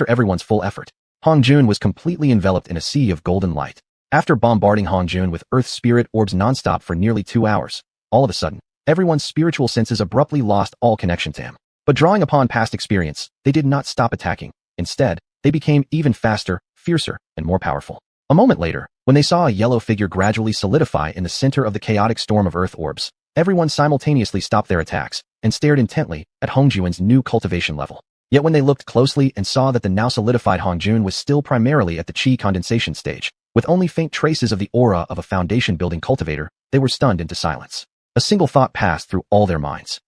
everyone's full effort, Hong Jun was completely enveloped in a sea of golden light. After bombarding Hong Jun with earth spirit orbs nonstop for nearly 2 hours, all of a sudden, everyone's spiritual senses abruptly lost all connection to him. But drawing upon past experience, they did not stop attacking. Instead, they became even faster, fiercer, and more powerful. A moment later, when they saw a yellow figure gradually solidify in the center of the chaotic storm of earth orbs, everyone simultaneously stopped their attacks and stared intently at Hong Jun's new cultivation level. Yet when they looked closely and saw that the now solidified Hong Jun was still primarily at the chi condensation stage, with only faint traces of the aura of a foundation-building cultivator, they were stunned into silence. A single thought passed through all their minds.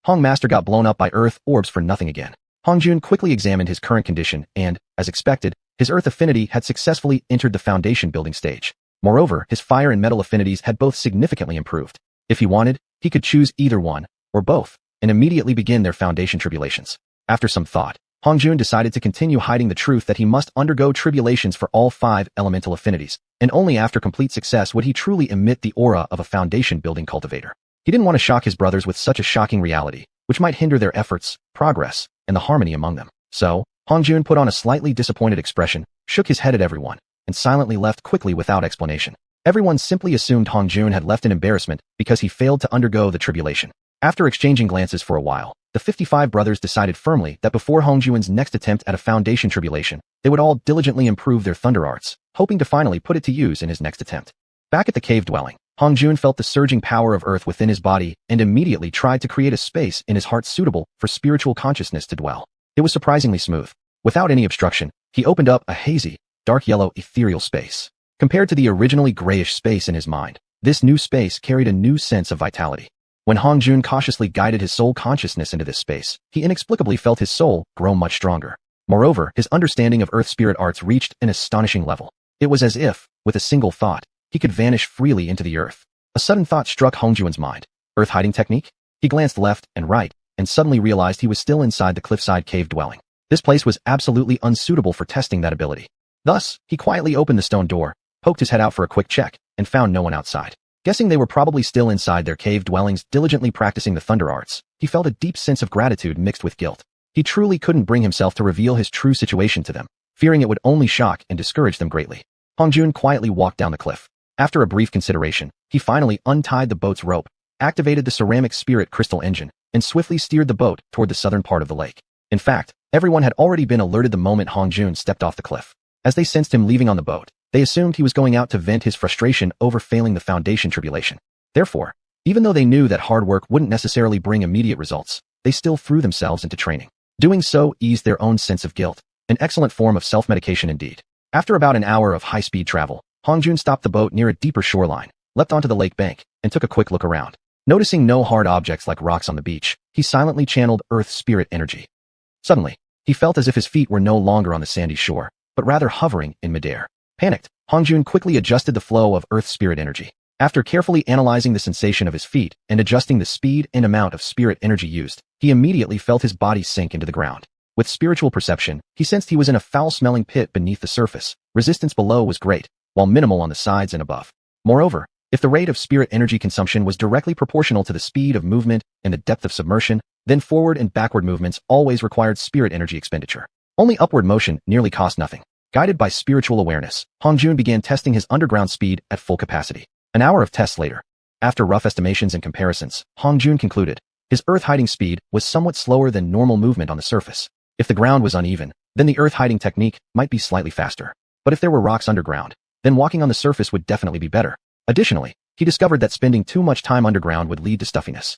Hong Master got blown up by earth orbs for nothing again. Hong Jun quickly examined his current condition and, as expected, his earth affinity had successfully entered the foundation-building stage. Moreover, his fire and metal affinities had both significantly improved. If he wanted, he could choose either one, or both, and immediately begin their foundation tribulations. After some thought, Hong Jun decided to continue hiding the truth that he must undergo tribulations for all 5 elemental affinities, and only after complete success would he truly emit the aura of a foundation-building cultivator. He didn't want to shock his brothers with such a shocking reality, which might hinder their efforts, progress, and the harmony among them. So, Hong Jun put on a slightly disappointed expression, shook his head at everyone, and silently left quickly without explanation. Everyone simply assumed Hong Jun had left in embarrassment because he failed to undergo the tribulation. After exchanging glances for a while, the 55 brothers decided firmly that before Hong Jun's next attempt at a foundation tribulation, they would all diligently improve their thunder arts, hoping to finally put it to use in his next attempt. Back at the cave dwelling, Hong Jun felt the surging power of earth within his body and immediately tried to create a space in his heart suitable for spiritual consciousness to dwell. It was surprisingly smooth. Without any obstruction, he opened up a hazy, dark yellow ethereal space. Compared to the originally grayish space in his mind, this new space carried a new sense of vitality. When Hong Jun cautiously guided his soul consciousness into this space, he inexplicably felt his soul grow much stronger. Moreover, his understanding of earth spirit arts reached an astonishing level. It was as if, with a single thought, he could vanish freely into the earth. A sudden thought struck Hong Jun's mind. Earth hiding technique? He glanced left and right, and suddenly realized he was still inside the cliffside cave dwelling. This place was absolutely unsuitable for testing that ability. Thus, he quietly opened the stone door, poked his head out for a quick check, and found no one outside. Guessing they were probably still inside their cave dwellings diligently practicing the thunder arts, he felt a deep sense of gratitude mixed with guilt. He truly couldn't bring himself to reveal his true situation to them, fearing it would only shock and discourage them greatly. Hong Jun quietly walked down the cliff. After a brief consideration, he finally untied the boat's rope, activated the ceramic spirit crystal engine, and swiftly steered the boat toward the southern part of the lake. In fact, everyone had already been alerted the moment Hong Jun stepped off the cliff. As they sensed him leaving on the boat, they assumed he was going out to vent his frustration over failing the foundation tribulation. Therefore, even though they knew that hard work wouldn't necessarily bring immediate results, they still threw themselves into training. Doing so eased their own sense of guilt, an excellent form of self-medication indeed. After about an hour of high-speed travel, Hongjun stopped the boat near a deeper shoreline, leapt onto the lake bank, and took a quick look around. Noticing no hard objects like rocks on the beach, he silently channeled Earth spirit energy. Suddenly, he felt as if his feet were no longer on the sandy shore, but rather hovering in midair. Panicked, Hongjun quickly adjusted the flow of Earth spirit energy. After carefully analyzing the sensation of his feet and adjusting the speed and amount of spirit energy used, he immediately felt his body sink into the ground. With spiritual perception, he sensed he was in a foul-smelling pit beneath the surface. Resistance below was great, while minimal on the sides and above. Moreover, if the rate of spirit energy consumption was directly proportional to the speed of movement and the depth of submersion, then forward and backward movements always required spirit energy expenditure. Only upward motion nearly cost nothing. Guided by spiritual awareness, Hongjun began testing his underground speed at full capacity. An hour of tests later, after rough estimations and comparisons, Hongjun concluded his earth-hiding speed was somewhat slower than normal movement on the surface. If the ground was uneven, then the earth-hiding technique might be slightly faster. But if there were rocks underground, then walking on the surface would definitely be better. Additionally, he discovered that spending too much time underground would lead to stuffiness.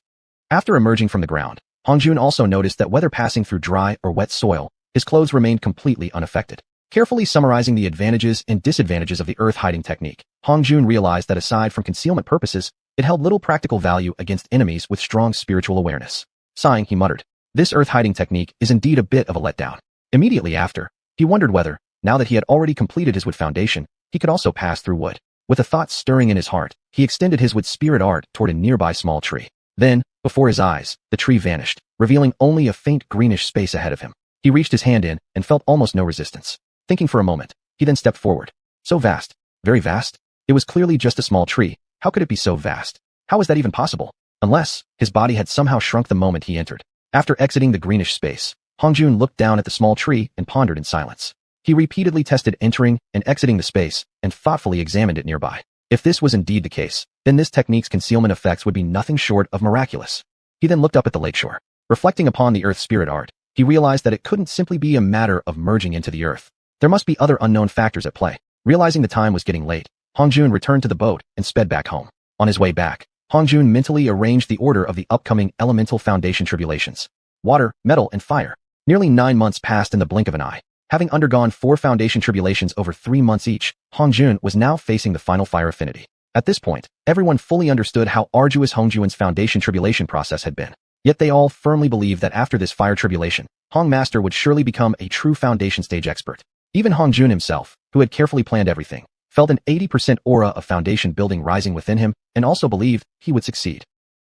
After emerging from the ground, Hongjun also noticed that whether passing through dry or wet soil, his clothes remained completely unaffected. Carefully summarizing the advantages and disadvantages of the earth-hiding technique, Hongjun realized that aside from concealment purposes, it held little practical value against enemies with strong spiritual awareness. Sighing, he muttered, "This earth-hiding technique is indeed a bit of a letdown." Immediately after, he wondered whether, now that he had already completed his wood foundation, he could also pass through wood. With a thought stirring in his heart, he extended his wood spirit art toward a nearby small tree. Then, before his eyes, the tree vanished, revealing only a faint greenish space ahead of him. He reached his hand in and felt almost no resistance. Thinking for a moment, he then stepped forward. So vast. Very vast? It was clearly just a small tree. How could it be so vast? How was that even possible? Unless his body had somehow shrunk the moment he entered. After exiting the greenish space, Hongjun looked down at the small tree and pondered in silence. He repeatedly tested entering and exiting the space and thoughtfully examined it nearby. If this was indeed the case, then this technique's concealment effects would be nothing short of miraculous. He then looked up at the lakeshore. Reflecting upon the earth spirit art, he realized that it couldn't simply be a matter of merging into the earth. There must be other unknown factors at play. Realizing the time was getting late, Hongjun returned to the boat and sped back home. On his way back, Hongjun mentally arranged the order of the upcoming elemental foundation tribulations. Water, metal, and fire. Nearly 9 months passed in the blink of an eye. Having undergone 4 foundation tribulations over 3 months each, Hongjun was now facing the final fire affinity. At this point, everyone fully understood how arduous Hongjun's foundation tribulation process had been. Yet they all firmly believed that after this fire tribulation, Hong Master would surely become a true foundation stage expert. Even Hongjun himself, who had carefully planned everything, felt an 80% aura of foundation building rising within him and also believed he would succeed.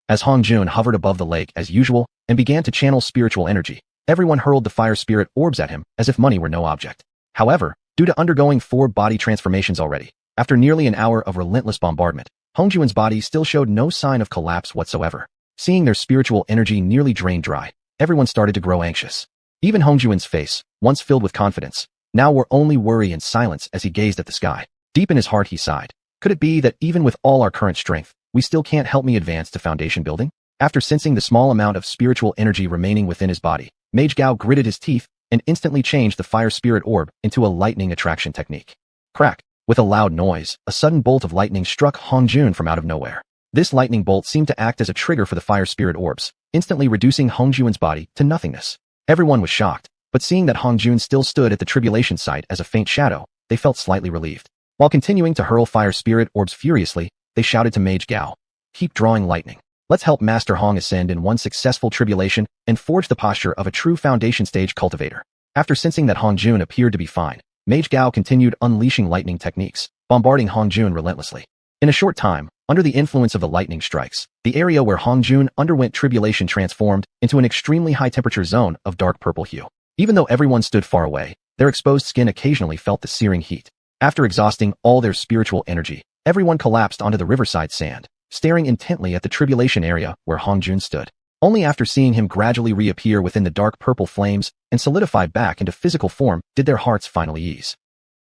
As Hongjun hovered above the lake as usual and began to channel spiritual energy, everyone hurled the fire spirit orbs at him as if money were no object. However, due to undergoing 4 body transformations already, after nearly an hour of relentless bombardment, Hongjun's body still showed no sign of collapse whatsoever. Seeing their spiritual energy nearly drained dry, everyone started to grow anxious. Even Hongjun's face, once filled with confidence, now were only worry and silence as he gazed at the sky. Deep in his heart he sighed. Could it be that even with all our current strength, we still can't help me advance to foundation building? After sensing the small amount of spiritual energy remaining within his body, Mage Gao gritted his teeth and instantly changed the fire spirit orb into a lightning attraction technique. Crack! With a loud noise, a sudden bolt of lightning struck Hongjun from out of nowhere. This lightning bolt seemed to act as a trigger for the fire spirit orbs, instantly reducing Hongjun's body to nothingness. Everyone was shocked, but seeing that Hongjun still stood at the tribulation site as a faint shadow, they felt slightly relieved. While continuing to hurl fire spirit orbs furiously, they shouted to Mage Gao, "Keep drawing lightning. Let's help Master Hong ascend in one successful tribulation and forge the posture of a true foundation stage cultivator." After sensing that Hongjun appeared to be fine, Mage Gao continued unleashing lightning techniques, bombarding Hongjun relentlessly. In a short time, under the influence of the lightning strikes, the area where Hongjun underwent tribulation transformed into an extremely high-temperature zone of dark purple hue. Even though everyone stood far away, their exposed skin occasionally felt the searing heat. After exhausting all their spiritual energy, everyone collapsed onto the riverside sand, staring intently at the tribulation area where Hongjun stood. Only after seeing him gradually reappear within the dark purple flames and solidify back into physical form did their hearts finally ease.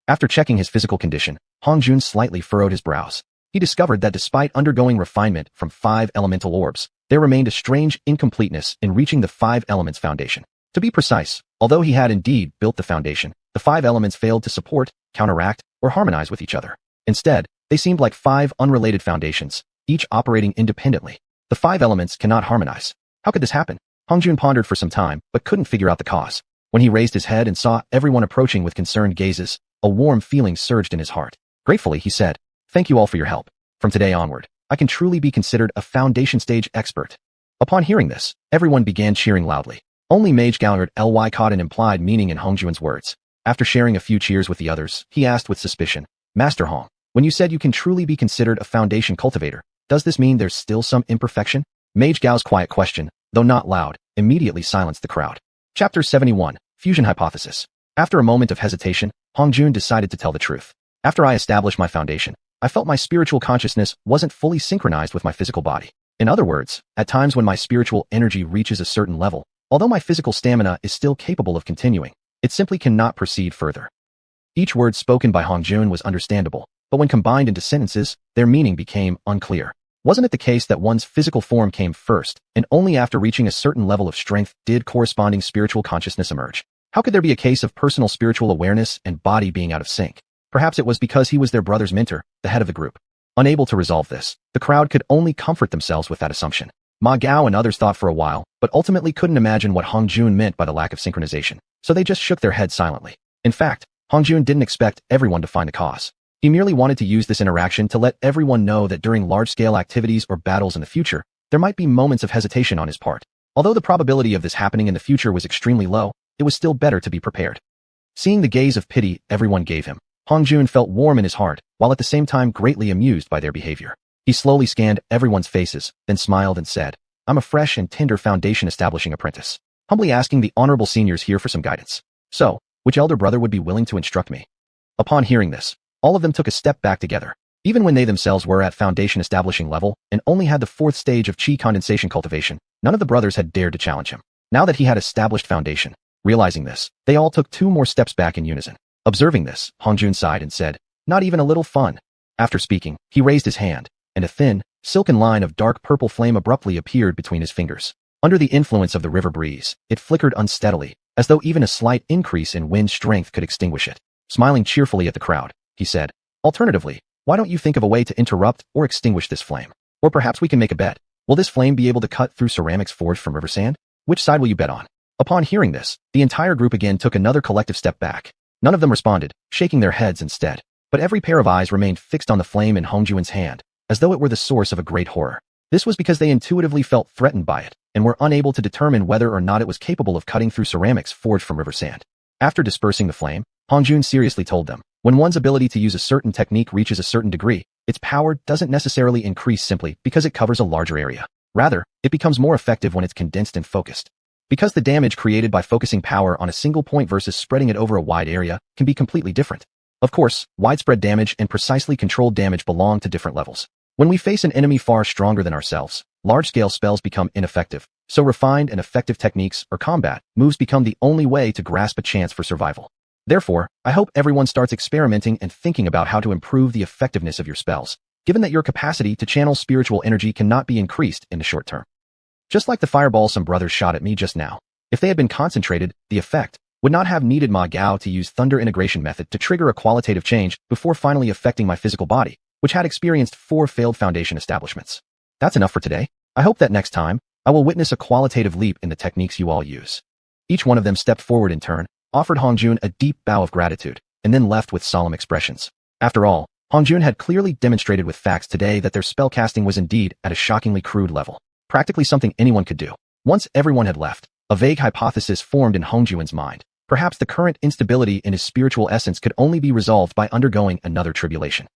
After checking his physical condition, Hongjun slightly furrowed his brows. He discovered that despite undergoing refinement from 5 elemental orbs, there remained a strange incompleteness in reaching the 5 elements foundation. To be precise, although he had indeed built the foundation, the 5 elements failed to support, counteract, or harmonize with each other. Instead, they seemed like 5 unrelated foundations, each operating independently. The 5 elements cannot harmonize. How could this happen? Hongjun pondered for some time, but couldn't figure out the cause. When he raised his head and saw everyone approaching with concerned gazes, a warm feeling surged in his heart. Gratefully, he said, "Thank you all for your help. From today onward, I can truly be considered a foundation stage expert." Upon hearing this, everyone began cheering loudly. Only Mage Gallard Ly caught an implied meaning in Hongjuan's words. After sharing a few cheers with the others, he asked with suspicion, "Master Hong, when you said you can truly be considered a foundation cultivator, does this mean there's still some imperfection?" Mage Gao's quiet question, though not loud, immediately silenced the crowd. Chapter 71, Fusion Hypothesis. After a moment of hesitation, Hongjun decided to tell the truth. After I established my foundation, I felt my spiritual consciousness wasn't fully synchronized with my physical body. In other words, at times when my spiritual energy reaches a certain level, although my physical stamina is still capable of continuing, it simply cannot proceed further. Each word spoken by Hongjun was understandable, but when combined into sentences, their meaning became unclear. Wasn't it the case that one's physical form came first, and only after reaching a certain level of strength did corresponding spiritual consciousness emerge? How could there be a case of personal spiritual awareness and body being out of sync? Perhaps it was because he was their brother's mentor, the head of the group. Unable to resolve this, the crowd could only comfort themselves with that assumption. Ma Gao and others thought for a while, but ultimately couldn't imagine what Hongjun meant by the lack of synchronization, so they just shook their heads silently. In fact, Hongjun didn't expect everyone to find the cause. He merely wanted to use this interaction to let everyone know that during large-scale activities or battles in the future, there might be moments of hesitation on his part. Although the probability of this happening in the future was extremely low, it was still better to be prepared. Seeing the gaze of pity everyone gave him, Hongjun felt warm in his heart, while at the same time greatly amused by their behavior. He slowly scanned everyone's faces, then smiled and said, "I'm a fresh and tender foundation establishing apprentice, humbly asking the honorable seniors here for some guidance. So, which elder brother would be willing to instruct me?" Upon hearing this, all of them took a step back together. Even when they themselves were at foundation establishing level and only had the 4th stage of qi condensation cultivation, none of the brothers had dared to challenge him. Now that he had established foundation, realizing this, they all took 2 more steps back in unison. Observing this, Hongjun sighed and said, "Not even a little fun." After speaking, he raised his hand, and a thin, silken line of dark purple flame abruptly appeared between his fingers. Under the influence of the river breeze, it flickered unsteadily, as though even a slight increase in wind strength could extinguish it. Smiling cheerfully at the crowd, he said, "Alternatively, why don't you think of a way to interrupt or extinguish this flame? Or perhaps we can make a bet. Will this flame be able to cut through ceramics forged from river sand? Which side will you bet on?" Upon hearing this, the entire group again took another collective step back. None of them responded, shaking their heads instead. But every pair of eyes remained fixed on the flame in Hongjun's hand, as though it were the source of a great horror. This was because they intuitively felt threatened by it, and were unable to determine whether or not it was capable of cutting through ceramics forged from river sand. After dispersing the flame, Hongjun seriously told them, when one's ability to use a certain technique reaches a certain degree, its power doesn't necessarily increase simply because it covers a larger area. Rather, it becomes more effective when it's condensed and focused. Because the damage created by focusing power on a single point versus spreading it over a wide area can be completely different. Of course, widespread damage and precisely controlled damage belong to different levels. When we face an enemy far stronger than ourselves, large-scale spells become ineffective, so refined and effective techniques or combat moves become the only way to grasp a chance for survival. Therefore, I hope everyone starts experimenting and thinking about how to improve the effectiveness of your spells, given that your capacity to channel spiritual energy cannot be increased in the short term. Just like the fireball some brothers shot at me just now, if they had been concentrated, the effect would not have needed Ma Gao to use thunder integration method to trigger a qualitative change before finally affecting my physical body, which had experienced 4 failed foundation establishments. That's enough for today. I hope that next time, I will witness a qualitative leap in the techniques you all use. Each one of them stepped forward in turn, offered Hongjun a deep bow of gratitude, and then left with solemn expressions. After all, Hongjun had clearly demonstrated with facts today that their spellcasting was indeed at a shockingly crude level. Practically something anyone could do. Once everyone had left, a vague hypothesis formed in Hongjun's mind. Perhaps the current instability in his spiritual essence could only be resolved by undergoing another tribulation.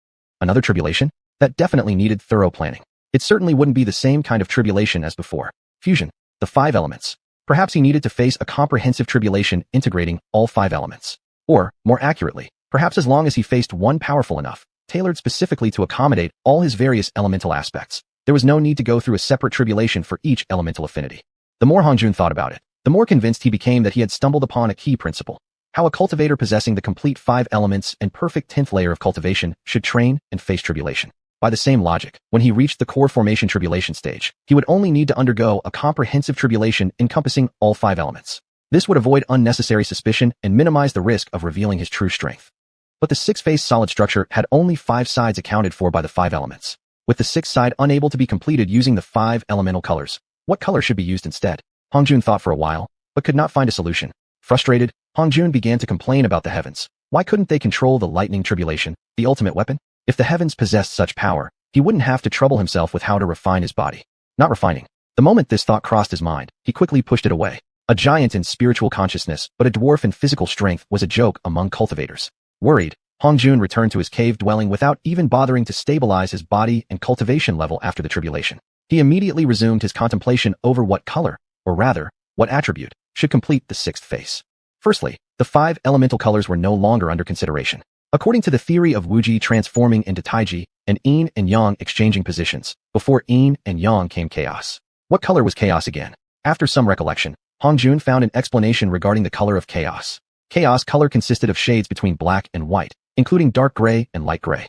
Another tribulation? That definitely needed thorough planning. It certainly wouldn't be the same kind of tribulation as before. Fusion, the 5 elements. Perhaps he needed to face a comprehensive tribulation integrating all 5 elements. Or, more accurately, perhaps as long as he faced one powerful enough, tailored specifically to accommodate all his various elemental aspects, there was no need to go through a separate tribulation for each elemental affinity. The more Hongjun thought about it, the more convinced he became that he had stumbled upon a key principle. How a cultivator possessing the complete 5 elements and perfect 10th layer of cultivation should train and face tribulation. By the same logic, when he reached the core formation tribulation stage, he would only need to undergo a comprehensive tribulation encompassing all 5 elements. This would avoid unnecessary suspicion and minimize the risk of revealing his true strength. But the 6-phase solid structure had only 5 sides accounted for by the 5 elements. With the 6th side unable to be completed using the 5 elemental colors, what color should be used instead? Hongjun thought for a while, but could not find a solution. Frustrated, Hongjun began to complain about the heavens. Why couldn't they control the lightning tribulation, the ultimate weapon? If the heavens possessed such power, he wouldn't have to trouble himself with how to refine his body. Not refining. The moment this thought crossed his mind, he quickly pushed it away. A giant in spiritual consciousness, but a dwarf in physical strength was a joke among cultivators. Worried, Hongjun returned to his cave dwelling without even bothering to stabilize his body and cultivation level after the tribulation. He immediately resumed his contemplation over what color, or rather, what attribute, should complete the sixth phase. Firstly, the 5 elemental colors were no longer under consideration. According to the theory of Wuji transforming into Taiji, and yin and yang exchanging positions, before yin and yang came chaos. What color was chaos again? After some recollection, Hongjun found an explanation regarding the color of chaos. Chaos color consisted of shades between black and white, including dark gray and light gray.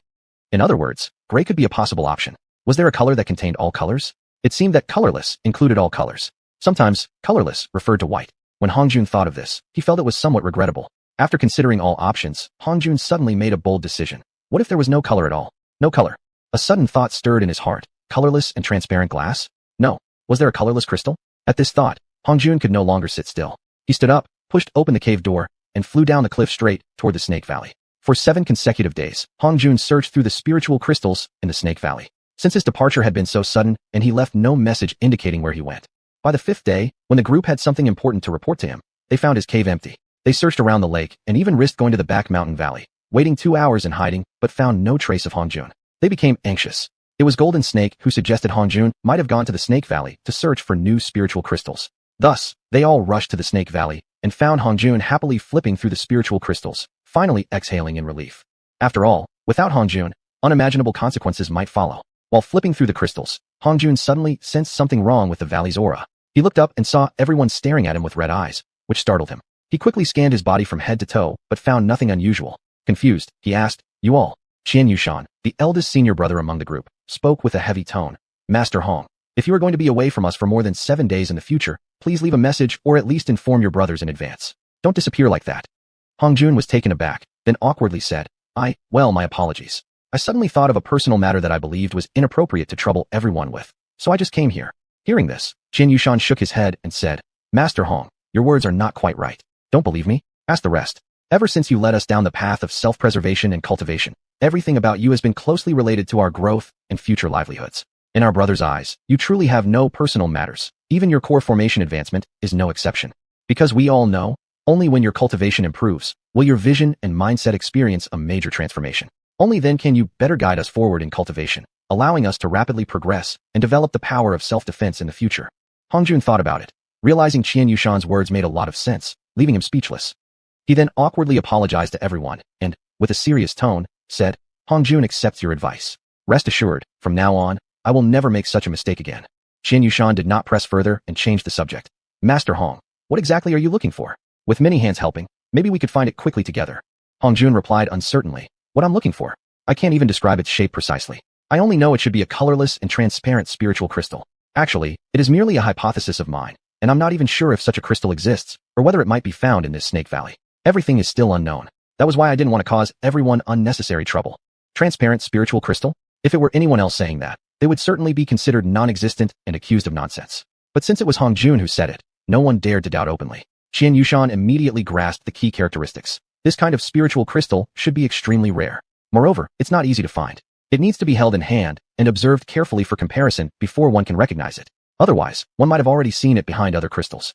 In other words, gray could be a possible option. Was there a color that contained all colors? It seemed that colorless included all colors. Sometimes, colorless referred to white. When Hongjun thought of this, he felt it was somewhat regrettable. After considering all options, Hongjun suddenly made a bold decision. What if there was no color at all? No color. A sudden thought stirred in his heart. Colorless and transparent glass? No. Was there a colorless crystal? At this thought, Hongjun could no longer sit still. He stood up, pushed open the cave door, and flew down the cliff straight toward the Snake Valley. For 7 consecutive days, Hongjun searched through the spiritual crystals in the Snake Valley. Since his departure had been so sudden, and he left no message indicating where he went. By the 5th day, when the group had something important to report to him, they found his cave empty. They searched around the lake, and even risked going to the back mountain valley, waiting 2 hours in hiding, but found no trace of Hongjun. They became anxious. It was Golden Snake who suggested Hongjun might have gone to the Snake Valley to search for new spiritual crystals. Thus, they all rushed to the Snake Valley, and found Hongjun happily flipping through the spiritual crystals, finally exhaling in relief. After all, without Hongjun, unimaginable consequences might follow. While flipping through the crystals, Hongjun suddenly sensed something wrong with the valley's aura. He looked up and saw everyone staring at him with red eyes, which startled him. He quickly scanned his body from head to toe, but found nothing unusual. Confused, he asked, "You all?" Xianxia, the eldest senior brother among the group, spoke with a heavy tone. "Master Hong, if you are going to be away from us for more than 7 days in the future, please leave a message or at least inform your brothers in advance. Don't disappear like that." Hongjun was taken aback, then awkwardly said, Well, my apologies. I suddenly thought of a personal matter that I believed was inappropriate to trouble everyone with, so I just came here." Hearing this, Xianxia shook his head and said, "Master Hong, your words are not quite right. Don't believe me? Ask the rest. Ever since you led us down the path of self-preservation and cultivation, everything about you has been closely related to our growth and future livelihoods. In our brother's eyes, you truly have no personal matters. Even your core formation advancement is no exception. Because we all know, only when your cultivation improves, will your vision and mindset experience a major transformation. Only then can you better guide us forward in cultivation, allowing us to rapidly progress and develop the power of self-defense in the future." Hongjun thought about it, realizing Xianxuan's words made a lot of sense, leaving him speechless. He then awkwardly apologized to everyone, and, with a serious tone, said, "Hongjun accepts your advice. Rest assured, from now on, I will never make such a mistake again." Xianxuan did not press further and changed the subject. "Master Hong, what exactly are you looking for? With many hands helping, maybe we could find it quickly together." Hongjun replied uncertainly, "What I'm looking for? I can't even describe its shape precisely. I only know it should be a colorless and transparent spiritual crystal. Actually, it is merely a hypothesis of mine, and I'm not even sure if such a crystal exists, or whether it might be found in this Snake Valley. Everything is still unknown. That was why I didn't want to cause everyone unnecessary trouble. Transparent spiritual crystal? If it were anyone else saying that, they would certainly be considered non-existent and accused of nonsense. But since it was Hongjun who said it, no one dared to doubt openly. Xianxuan immediately grasped the key characteristics. This kind of spiritual crystal should be extremely rare. Moreover, it's not easy to find. It needs to be held in hand and observed carefully for comparison before one can recognize it. Otherwise, one might have already seen it behind other crystals.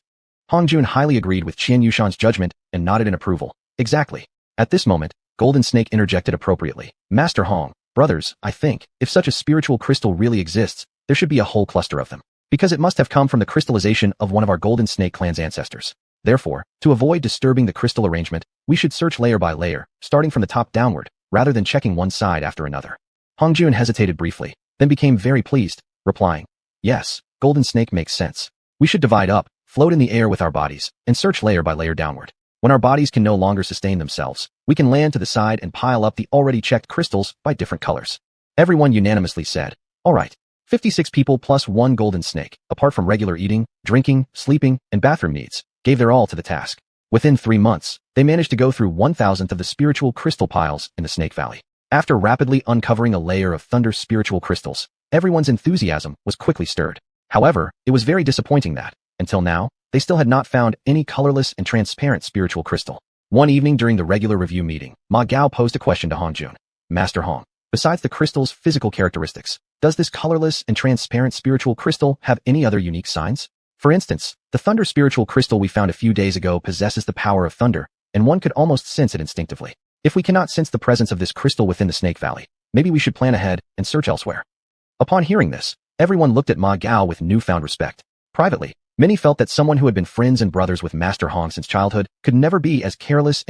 Hongjun highly agreed with Xianxuan's judgment and nodded in approval. Exactly. At this moment, Golden Snake interjected appropriately. "Master Hong, brothers, I think, if such a spiritual crystal really exists, there should be a whole cluster of them. Because it must have come from the crystallization of one of our Golden Snake clan's ancestors. Therefore, to avoid disturbing the crystal arrangement, we should search layer by layer, starting from the top downward, rather than checking one side after another." Hongjun hesitated briefly, then became very pleased, replying, "Yes, Golden Snake makes sense. We should divide up, float in the air with our bodies, and search layer by layer downward. When our bodies can no longer sustain themselves, we can land to the side and pile up the already checked crystals by different colors." Everyone unanimously said, "All right." 56 people plus 1 Golden Snake, apart from regular eating, drinking, sleeping, and bathroom needs, gave their all to the task. Within 3 months, they managed to go through 1,000th of the spiritual crystal piles in the Snake Valley. After rapidly uncovering a layer of thunder spiritual crystals, everyone's enthusiasm was quickly stirred. However, it was very disappointing that, until now, they still had not found any colorless and transparent spiritual crystal. One evening during the regular review meeting, Ma Gao posed a question to Hongjun. Master Hong, besides the crystal's physical characteristics, does this colorless and transparent spiritual crystal have any other unique signs? For instance, the thunder spiritual crystal we found a few days ago possesses the power of thunder, and one could almost sense it instinctively. If we cannot sense the presence of this crystal within the Snake Valley, maybe we should plan ahead and search elsewhere. Upon hearing this, everyone looked at Ma Gao with newfound respect. Privately, many felt that someone who had been friends and brothers with Master Hong since childhood could never be as careless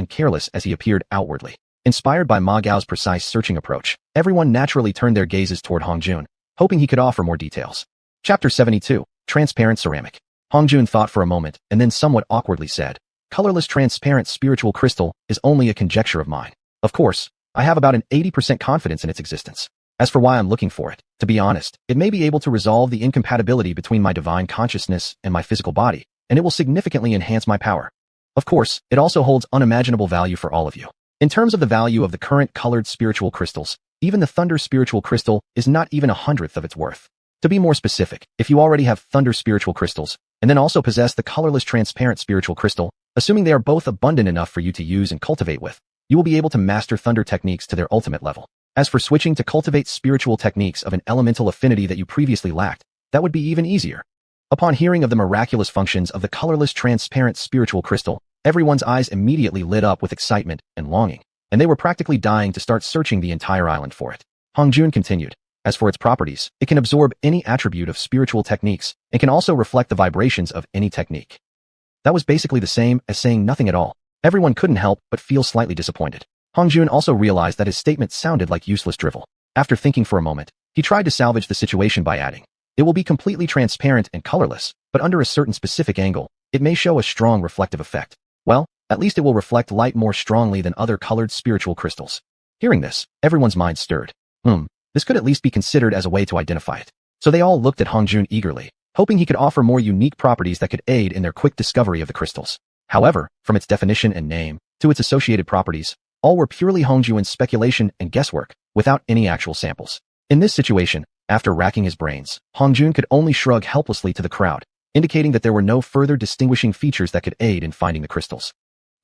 as he appeared outwardly. Inspired by Ma Gao's precise searching approach, everyone naturally turned their gazes toward Hongjun, hoping he could offer more details. Chapter 72. Transparent Ceramic. Hongjun thought for a moment and then somewhat awkwardly said, colorless transparent spiritual crystal is only a conjecture of mine. Of course, I have about an 80% confidence in its existence. As for why I'm looking for it, to be honest, it may be able to resolve the incompatibility between my divine consciousness and my physical body, and it will significantly enhance my power. Of course, it also holds unimaginable value for all of you. In terms of the value of the current colored spiritual crystals, even the thunder spiritual crystal is not even 1/100th of its worth. To be more specific, if you already have thunder spiritual crystals, and then also possess the colorless transparent spiritual crystal, assuming they are both abundant enough for you to use and cultivate with, you will be able to master thunder techniques to their ultimate level. As for switching to cultivate spiritual techniques of an elemental affinity that you previously lacked, that would be even easier. Upon hearing of the miraculous functions of the colorless transparent spiritual crystal, everyone's eyes immediately lit up with excitement and longing, and they were practically dying to start searching the entire island for it. Hongjun continued, as for its properties, it can absorb any attribute of spiritual techniques and can also reflect the vibrations of any technique. That was basically the same as saying nothing at all. Everyone couldn't help but feel slightly disappointed. Hongjun also realized that his statement sounded like useless drivel. After thinking for a moment, he tried to salvage the situation by adding, it will be completely transparent and colorless, but under a certain specific angle, it may show a strong reflective effect. Well, at least it will reflect light more strongly than other colored spiritual crystals. Hearing this, everyone's mind stirred. This could at least be considered as a way to identify it. So they all looked at Hongjun eagerly, hoping he could offer more unique properties that could aid in their quick discovery of the crystals. However, from its definition and name, to its associated properties, all were purely Hongjun's speculation and guesswork, without any actual samples. In this situation, after racking his brains, Hongjun could only shrug helplessly to the crowd, indicating that there were no further distinguishing features that could aid in finding the crystals.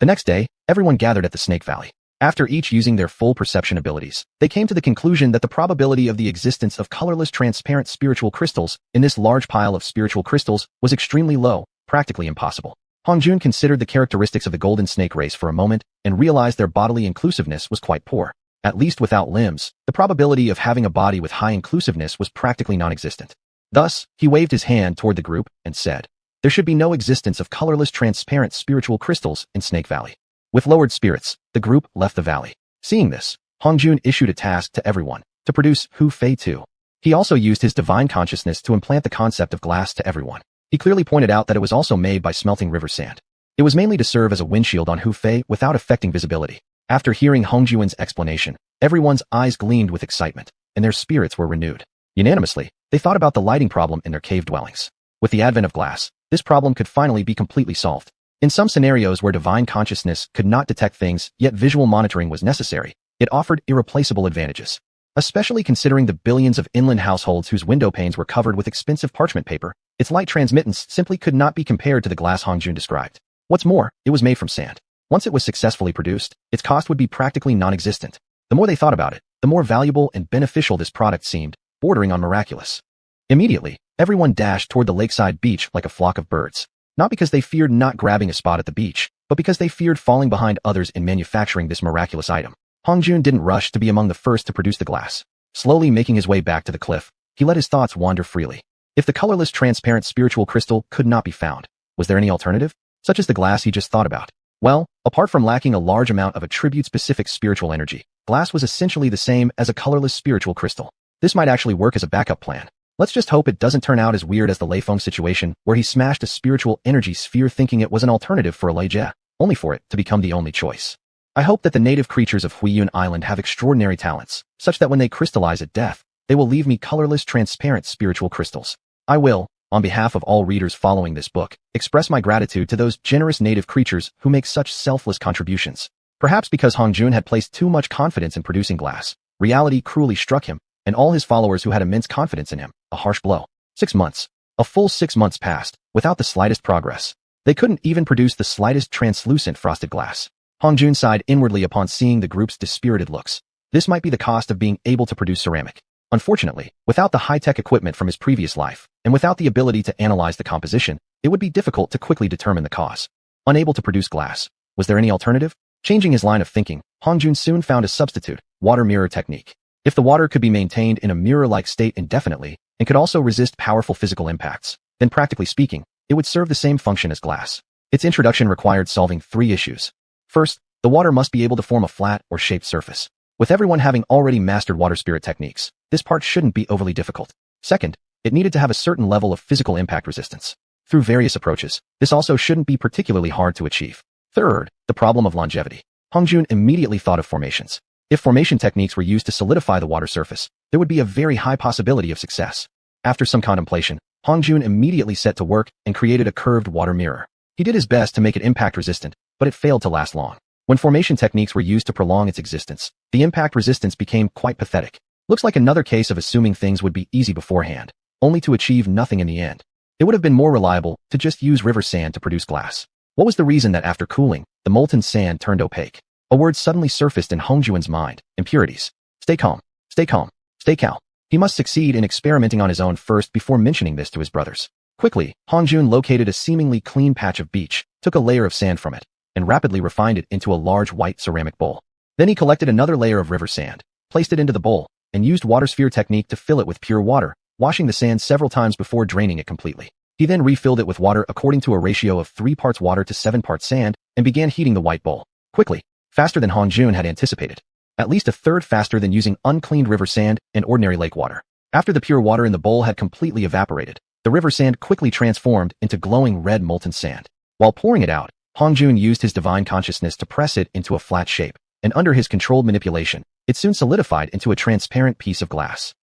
The next day, everyone gathered at the Snake Valley. After each using their full perception abilities, they came to the conclusion that the probability of the existence of colorless transparent spiritual crystals in this large pile of spiritual crystals was extremely low, practically impossible. Hongjun considered the characteristics of the golden snake race for a moment and realized their bodily inclusiveness was quite poor. At least without limbs, the probability of having a body with high inclusiveness was practically non-existent. Thus, he waved his hand toward the group and said, there should be no existence of colorless transparent spiritual crystals in Snake Valley. With lowered spirits, the group left the valley. Seeing this, Hongjun issued a task to everyone, to produce Hu Fei 2. He also used his divine consciousness to implant the concept of glass to everyone. He clearly pointed out that it was also made by smelting river sand. It was mainly to serve as a windshield on Hu Fei without affecting visibility. After hearing Hongjun's explanation, everyone's eyes gleamed with excitement, and their spirits were renewed. Unanimously, they thought about the lighting problem in their cave dwellings. With the advent of glass, this problem could finally be completely solved. In some scenarios where divine consciousness could not detect things, yet visual monitoring was necessary, it offered irreplaceable advantages. Especially considering the billions of inland households whose window panes were covered with expensive parchment paper, its light transmittance simply could not be compared to the glass Hongjun described. What's more, it was made from sand. Once it was successfully produced, its cost would be practically non-existent. The more they thought about it, the more valuable and beneficial this product seemed, bordering on miraculous. Immediately, everyone dashed toward the lakeside beach like a flock of birds. Not because they feared not grabbing a spot at the beach, but because they feared falling behind others in manufacturing this miraculous item. Hongjun didn't rush to be among the first to produce the glass. Slowly making his way back to the cliff, he let his thoughts wander freely. If the colorless transparent spiritual crystal could not be found, was there any alternative? Such as the glass he just thought about? Well, apart from lacking a large amount of attribute-specific spiritual energy, glass was essentially the same as a colorless spiritual crystal. This might actually work as a backup plan. Let's just hope it doesn't turn out as weird as the Lei Feng situation, where he smashed a spiritual energy sphere thinking it was an alternative for a Lei Jie, only for it to become the only choice. I hope that the native creatures of Huiyun Island have extraordinary talents, such that when they crystallize at death, they will leave me colorless transparent spiritual crystals. I will, on behalf of all readers following this book, express my gratitude to those generous native creatures who make such selfless contributions. Perhaps because Hongjun had placed too much confidence in producing glass, reality cruelly struck him, and all his followers who had immense confidence in him, a harsh blow. 6 months. A full 6 months passed, without the slightest progress. They couldn't even produce the slightest translucent frosted glass. Hongjun sighed inwardly upon seeing the group's dispirited looks. This might be the cost of being able to produce ceramic. Unfortunately, without the high-tech equipment from his previous life, and without the ability to analyze the composition, it would be difficult to quickly determine the cause. Unable to produce glass, was there any alternative? Changing his line of thinking, Hongjun soon found a substitute, water mirror technique. If the water could be maintained in a mirror-like state indefinitely, and could also resist powerful physical impacts, then practically speaking, it would serve the same function as glass. Its introduction required solving 3 issues. First, the water must be able to form a flat or shaped surface. With everyone having already mastered water spirit techniques, this part shouldn't be overly difficult. Second, it needed to have a certain level of physical impact resistance. Through various approaches, this also shouldn't be particularly hard to achieve. Third, the problem of longevity. Hongjun immediately thought of formations. If formation techniques were used to solidify the water surface, there would be a very high possibility of success. After some contemplation, Hongjun immediately set to work and created a curved water mirror. He did his best to make it impact resistant, but it failed to last long. When formation techniques were used to prolong its existence, the impact resistance became quite pathetic. Looks like another case of assuming things would be easy beforehand, only to achieve nothing in the end. It would have been more reliable to just use river sand to produce glass. What was the reason that after cooling, the molten sand turned opaque? A word suddenly surfaced in Hongjun's mind: impurities. Stay calm, stay calm, stay calm. He must succeed in experimenting on his own first before mentioning this to his brothers. Quickly, Hongjun located a seemingly clean patch of beach, took a layer of sand from it, and rapidly refined it into a large white ceramic bowl. Then he collected another layer of river sand, placed it into the bowl, and used water sphere technique to fill it with pure water, washing the sand several times before draining it completely. He then refilled it with water according to a ratio of 3 parts water to 7 parts sand, and began heating the white bowl. Quickly, faster than Hongjun had anticipated. At least a third faster than using uncleaned river sand and ordinary lake water. After the pure water in the bowl had completely evaporated, the river sand quickly transformed into glowing red molten sand. While pouring it out, Hongjun used his divine consciousness to press it into a flat shape, and under his controlled manipulation, it soon solidified into a transparent piece of glass.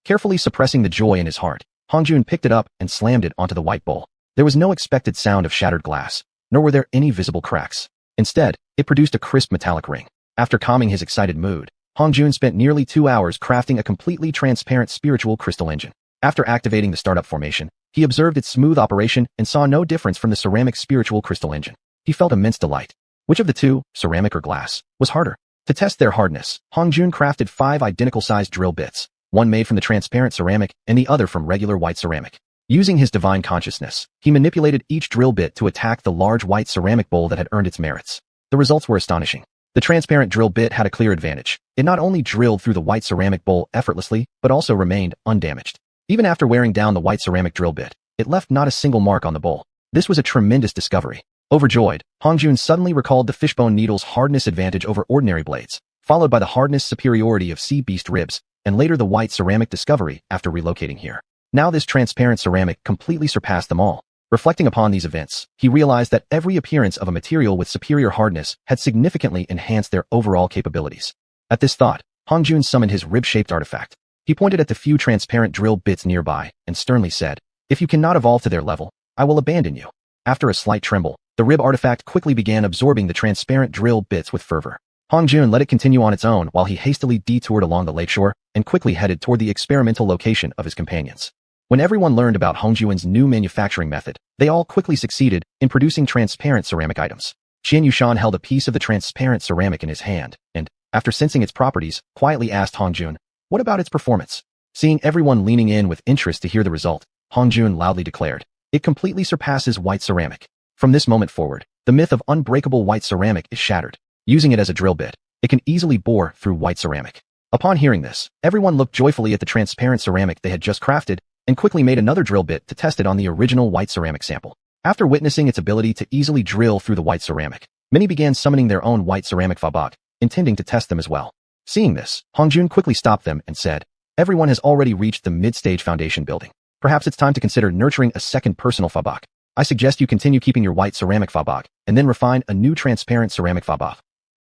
Carefully suppressing the joy in his heart, Hongjun picked it up and slammed it onto the white bowl. There was no expected sound of shattered glass, nor were there any visible cracks. Instead, it produced a crisp metallic ring. After calming his excited mood, Hongjun spent nearly 2 hours crafting a completely transparent spiritual crystal engine. After activating the startup formation, he observed its smooth operation and saw no difference from the ceramic spiritual crystal engine. He felt immense delight. Which of the two, ceramic or glass, was harder? To test their hardness, Hongjun crafted 5 identical-sized drill bits, one made from the transparent ceramic and the other from regular white ceramic. Using his divine consciousness, he manipulated each drill bit to attack the large white ceramic bowl that had earned its merits. The results were astonishing. The transparent drill bit had a clear advantage. It not only drilled through the white ceramic bowl effortlessly, but also remained undamaged. Even after wearing down the white ceramic drill bit, it left not a single mark on the bowl. This was a tremendous discovery. Overjoyed, Hongjun suddenly recalled the fishbone needle's hardness advantage over ordinary blades, followed by the hardness superiority of sea beast ribs, and later the white ceramic discovery after relocating here. Now this transparent ceramic completely surpassed them all. Reflecting upon these events, he realized that every appearance of a material with superior hardness had significantly enhanced their overall capabilities. At this thought, Hongjun summoned his rib-shaped artifact. He pointed at the few transparent drill bits nearby and sternly said, "If you cannot evolve to their level, I will abandon you." After a slight tremble, the rib artifact quickly began absorbing the transparent drill bits with fervor. Hongjun let it continue on its own while he hastily detoured along the lakeshore and quickly headed toward the experimental location of his companions. When everyone learned about Hongjun's new manufacturing method, they all quickly succeeded in producing transparent ceramic items. Xianxia held a piece of the transparent ceramic in his hand, and, after sensing its properties, quietly asked Hongjun, "What about its performance?" Seeing everyone leaning in with interest to hear the result, Hongjun loudly declared, "It completely surpasses white ceramic. From this moment forward, the myth of unbreakable white ceramic is shattered. Using it as a drill bit, it can easily bore through white ceramic." Upon hearing this, everyone looked joyfully at the transparent ceramic they had just crafted, and quickly made another drill bit to test it on the original white ceramic sample. After witnessing its ability to easily drill through the white ceramic, many began summoning their own white ceramic fabak, intending to test them as well. Seeing this, Hongjun quickly stopped them and said, "Everyone has already reached the mid-stage foundation building. Perhaps it's time to consider nurturing a second personal fabak. I suggest you continue keeping your white ceramic fabak, and then refine a new transparent ceramic fabak."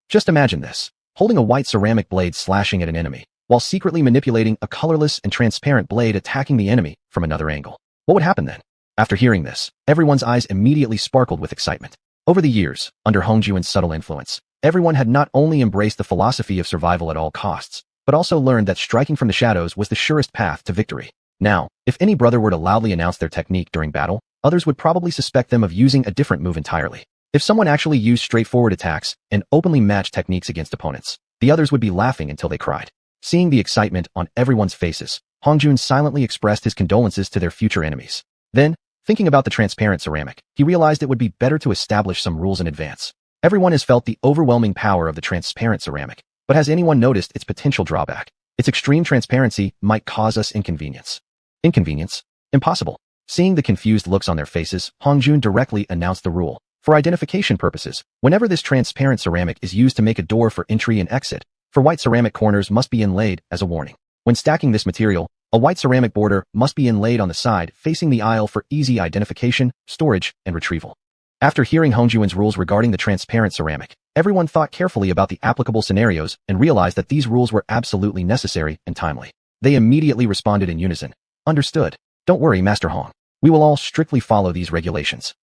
Just imagine this, holding a white ceramic blade slashing at an enemy, while secretly manipulating a colorless and transparent blade attacking the enemy from another angle. What would happen then? After hearing this, everyone's eyes immediately sparkled with excitement. Over the years, under Hongjun's subtle influence, everyone had not only embraced the philosophy of survival at all costs, but also learned that striking from the shadows was the surest path to victory. Now, if any brother were to loudly announce their technique during battle, others would probably suspect them of using a different move entirely. If someone actually used straightforward attacks and openly matched techniques against opponents, the others would be laughing until they cried. Seeing the excitement on everyone's faces, Hongjun silently expressed his condolences to their future enemies. Then, thinking about the transparent ceramic, he realized it would be better to establish some rules in advance. Everyone has felt the overwhelming power of the transparent ceramic, but has anyone noticed its potential drawback? Its extreme transparency might cause us inconvenience. Inconvenience? Impossible. Seeing the confused looks on their faces, Hongjun directly announced the rule. For identification purposes, whenever this transparent ceramic is used to make a door for entry and exit, for white ceramic corners must be inlaid as a warning. When stacking this material, a white ceramic border must be inlaid on the side facing the aisle for easy identification, storage, and retrieval. After hearing Hongjun's rules regarding the transparent ceramic, everyone thought carefully about the applicable scenarios and realized that these rules were absolutely necessary and timely. They immediately responded in unison. Understood. Don't worry, Master Hong. We will all strictly follow these regulations.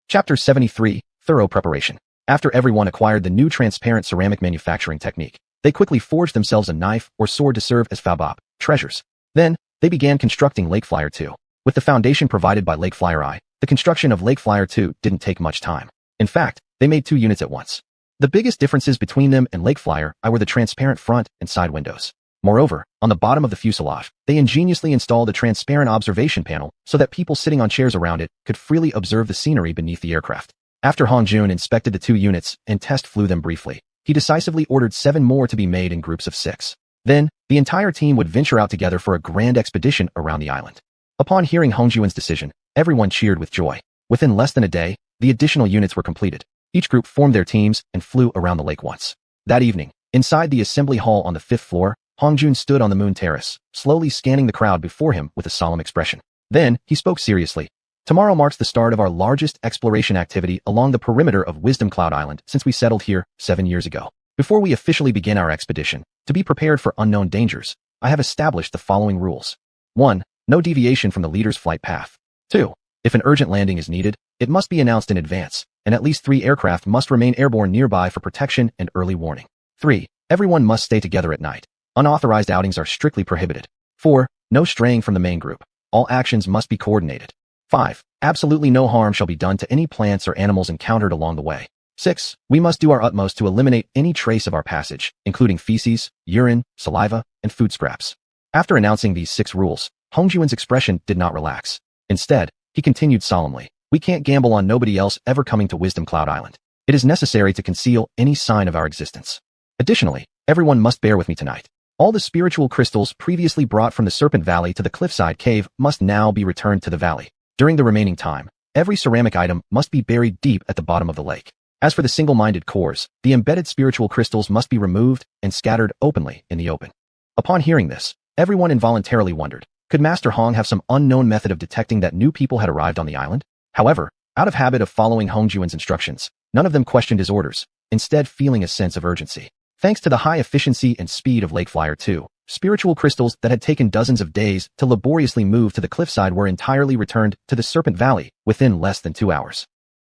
Chapter 73, Thorough Preparation. After everyone acquired the new transparent ceramic manufacturing technique, they quickly forged themselves a knife or sword to serve as fabop, treasures. Then, they began constructing Lake Flyer 2. With the foundation provided by Lake Flyer I, the construction of Lake Flyer 2 didn't take much time. In fact, they made 2 units at once. The biggest differences between them and Lake Flyer I were the transparent front and side windows. Moreover, on the bottom of the fuselage, they ingeniously installed a transparent observation panel so that people sitting on chairs around it could freely observe the scenery beneath the aircraft. After Hongjun inspected the 2 units and test flew them briefly, he decisively ordered 7 more to be made in groups of 6. Then, the entire team would venture out together for a grand expedition around the island. Upon hearing Hongjun's decision, everyone cheered with joy. Within less than a day, the additional units were completed. Each group formed their teams and flew around the lake once. That evening, inside the assembly hall on the 5th floor, Hongjun stood on the moon terrace, slowly scanning the crowd before him with a solemn expression. Then, he spoke seriously. Tomorrow marks the start of our largest exploration activity along the perimeter of Wisdom Cloud Island since we settled here 7 years ago. Before we officially begin our expedition, to be prepared for unknown dangers, I have established the following rules. 1. No deviation from the leader's flight path. 2. If an urgent landing is needed, it must be announced in advance, and at least 3 aircraft must remain airborne nearby for protection and early warning. 3. Everyone must stay together at night. Unauthorized outings are strictly prohibited. 4. No straying from the main group. All actions must be coordinated. 5. Absolutely no harm shall be done to any plants or animals encountered along the way. 6. We must do our utmost to eliminate any trace of our passage, including feces, urine, saliva, and food scraps. After announcing these 6 rules, Hongjun's expression did not relax. Instead, he continued solemnly. We can't gamble on nobody else ever coming to Wisdom Cloud Island. It is necessary to conceal any sign of our existence. Additionally, everyone must bear with me tonight. All the spiritual crystals previously brought from the Serpent Valley to the cliffside cave must now be returned to the valley. During the remaining time, every ceramic item must be buried deep at the bottom of the lake. As for the single-minded cores, the embedded spiritual crystals must be removed and scattered openly in the open. Upon hearing this, everyone involuntarily wondered, could Master Hong have some unknown method of detecting that new people had arrived on the island? However, out of habit of following Hongjun's instructions, none of them questioned his orders, instead feeling a sense of urgency. Thanks to the high efficiency and speed of Lake Flyer 2, spiritual crystals that had taken dozens of days to laboriously move to the cliffside were entirely returned to the Serpent Valley within less than 2 hours.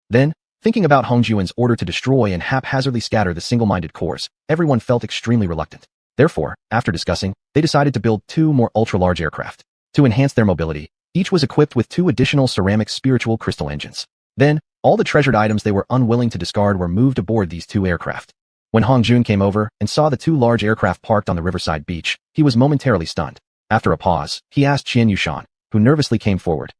Then, thinking about Hongjun's order to destroy and haphazardly scatter the single-minded cores, everyone felt extremely reluctant. Therefore, after discussing, they decided to build 2 more ultra-large aircraft. To enhance their mobility, each was equipped with 2 additional ceramic spiritual crystal engines. Then, all the treasured items they were unwilling to discard were moved aboard these 2 aircraft. When Hongjun came over and saw the 2 large aircraft parked on the riverside beach, he was momentarily stunned. After a pause, he asked xiuxian, who nervously came forward.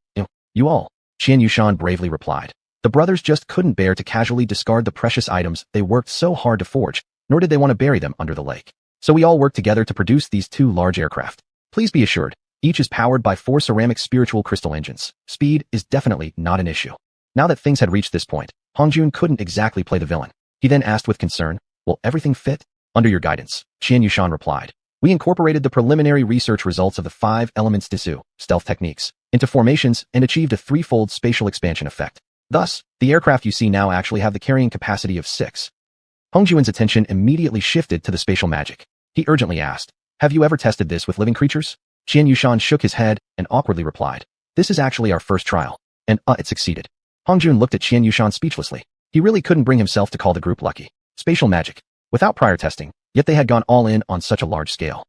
You all? Xiuxian bravely replied. The brothers just couldn't bear to casually discard the precious items they worked so hard to forge, nor did they want to bury them under the lake. So we all worked together to produce these 2 large aircraft. Please be assured, each is powered by 4 ceramic spiritual crystal engines. Speed is definitely not an issue. Now that things had reached this point, Hongjun couldn't exactly play the villain. He then asked with concern, will everything fit? Under your guidance, xiuxian replied. We incorporated the preliminary research results of the 5 elements Disu, stealth techniques, into formations and achieved a 3-fold spatial expansion effect. Thus, the aircraft you see now actually have the carrying capacity of 6. Hongjun's attention immediately shifted to the spatial magic. He urgently asked, have you ever tested this with living creatures? Xiuxian shook his head and awkwardly replied, this is actually our first trial. And it succeeded. Hongjun looked at Xiuxian speechlessly. He really couldn't bring himself to call the group lucky. Spatial magic. Without prior testing, yet they had gone all in on such a large scale.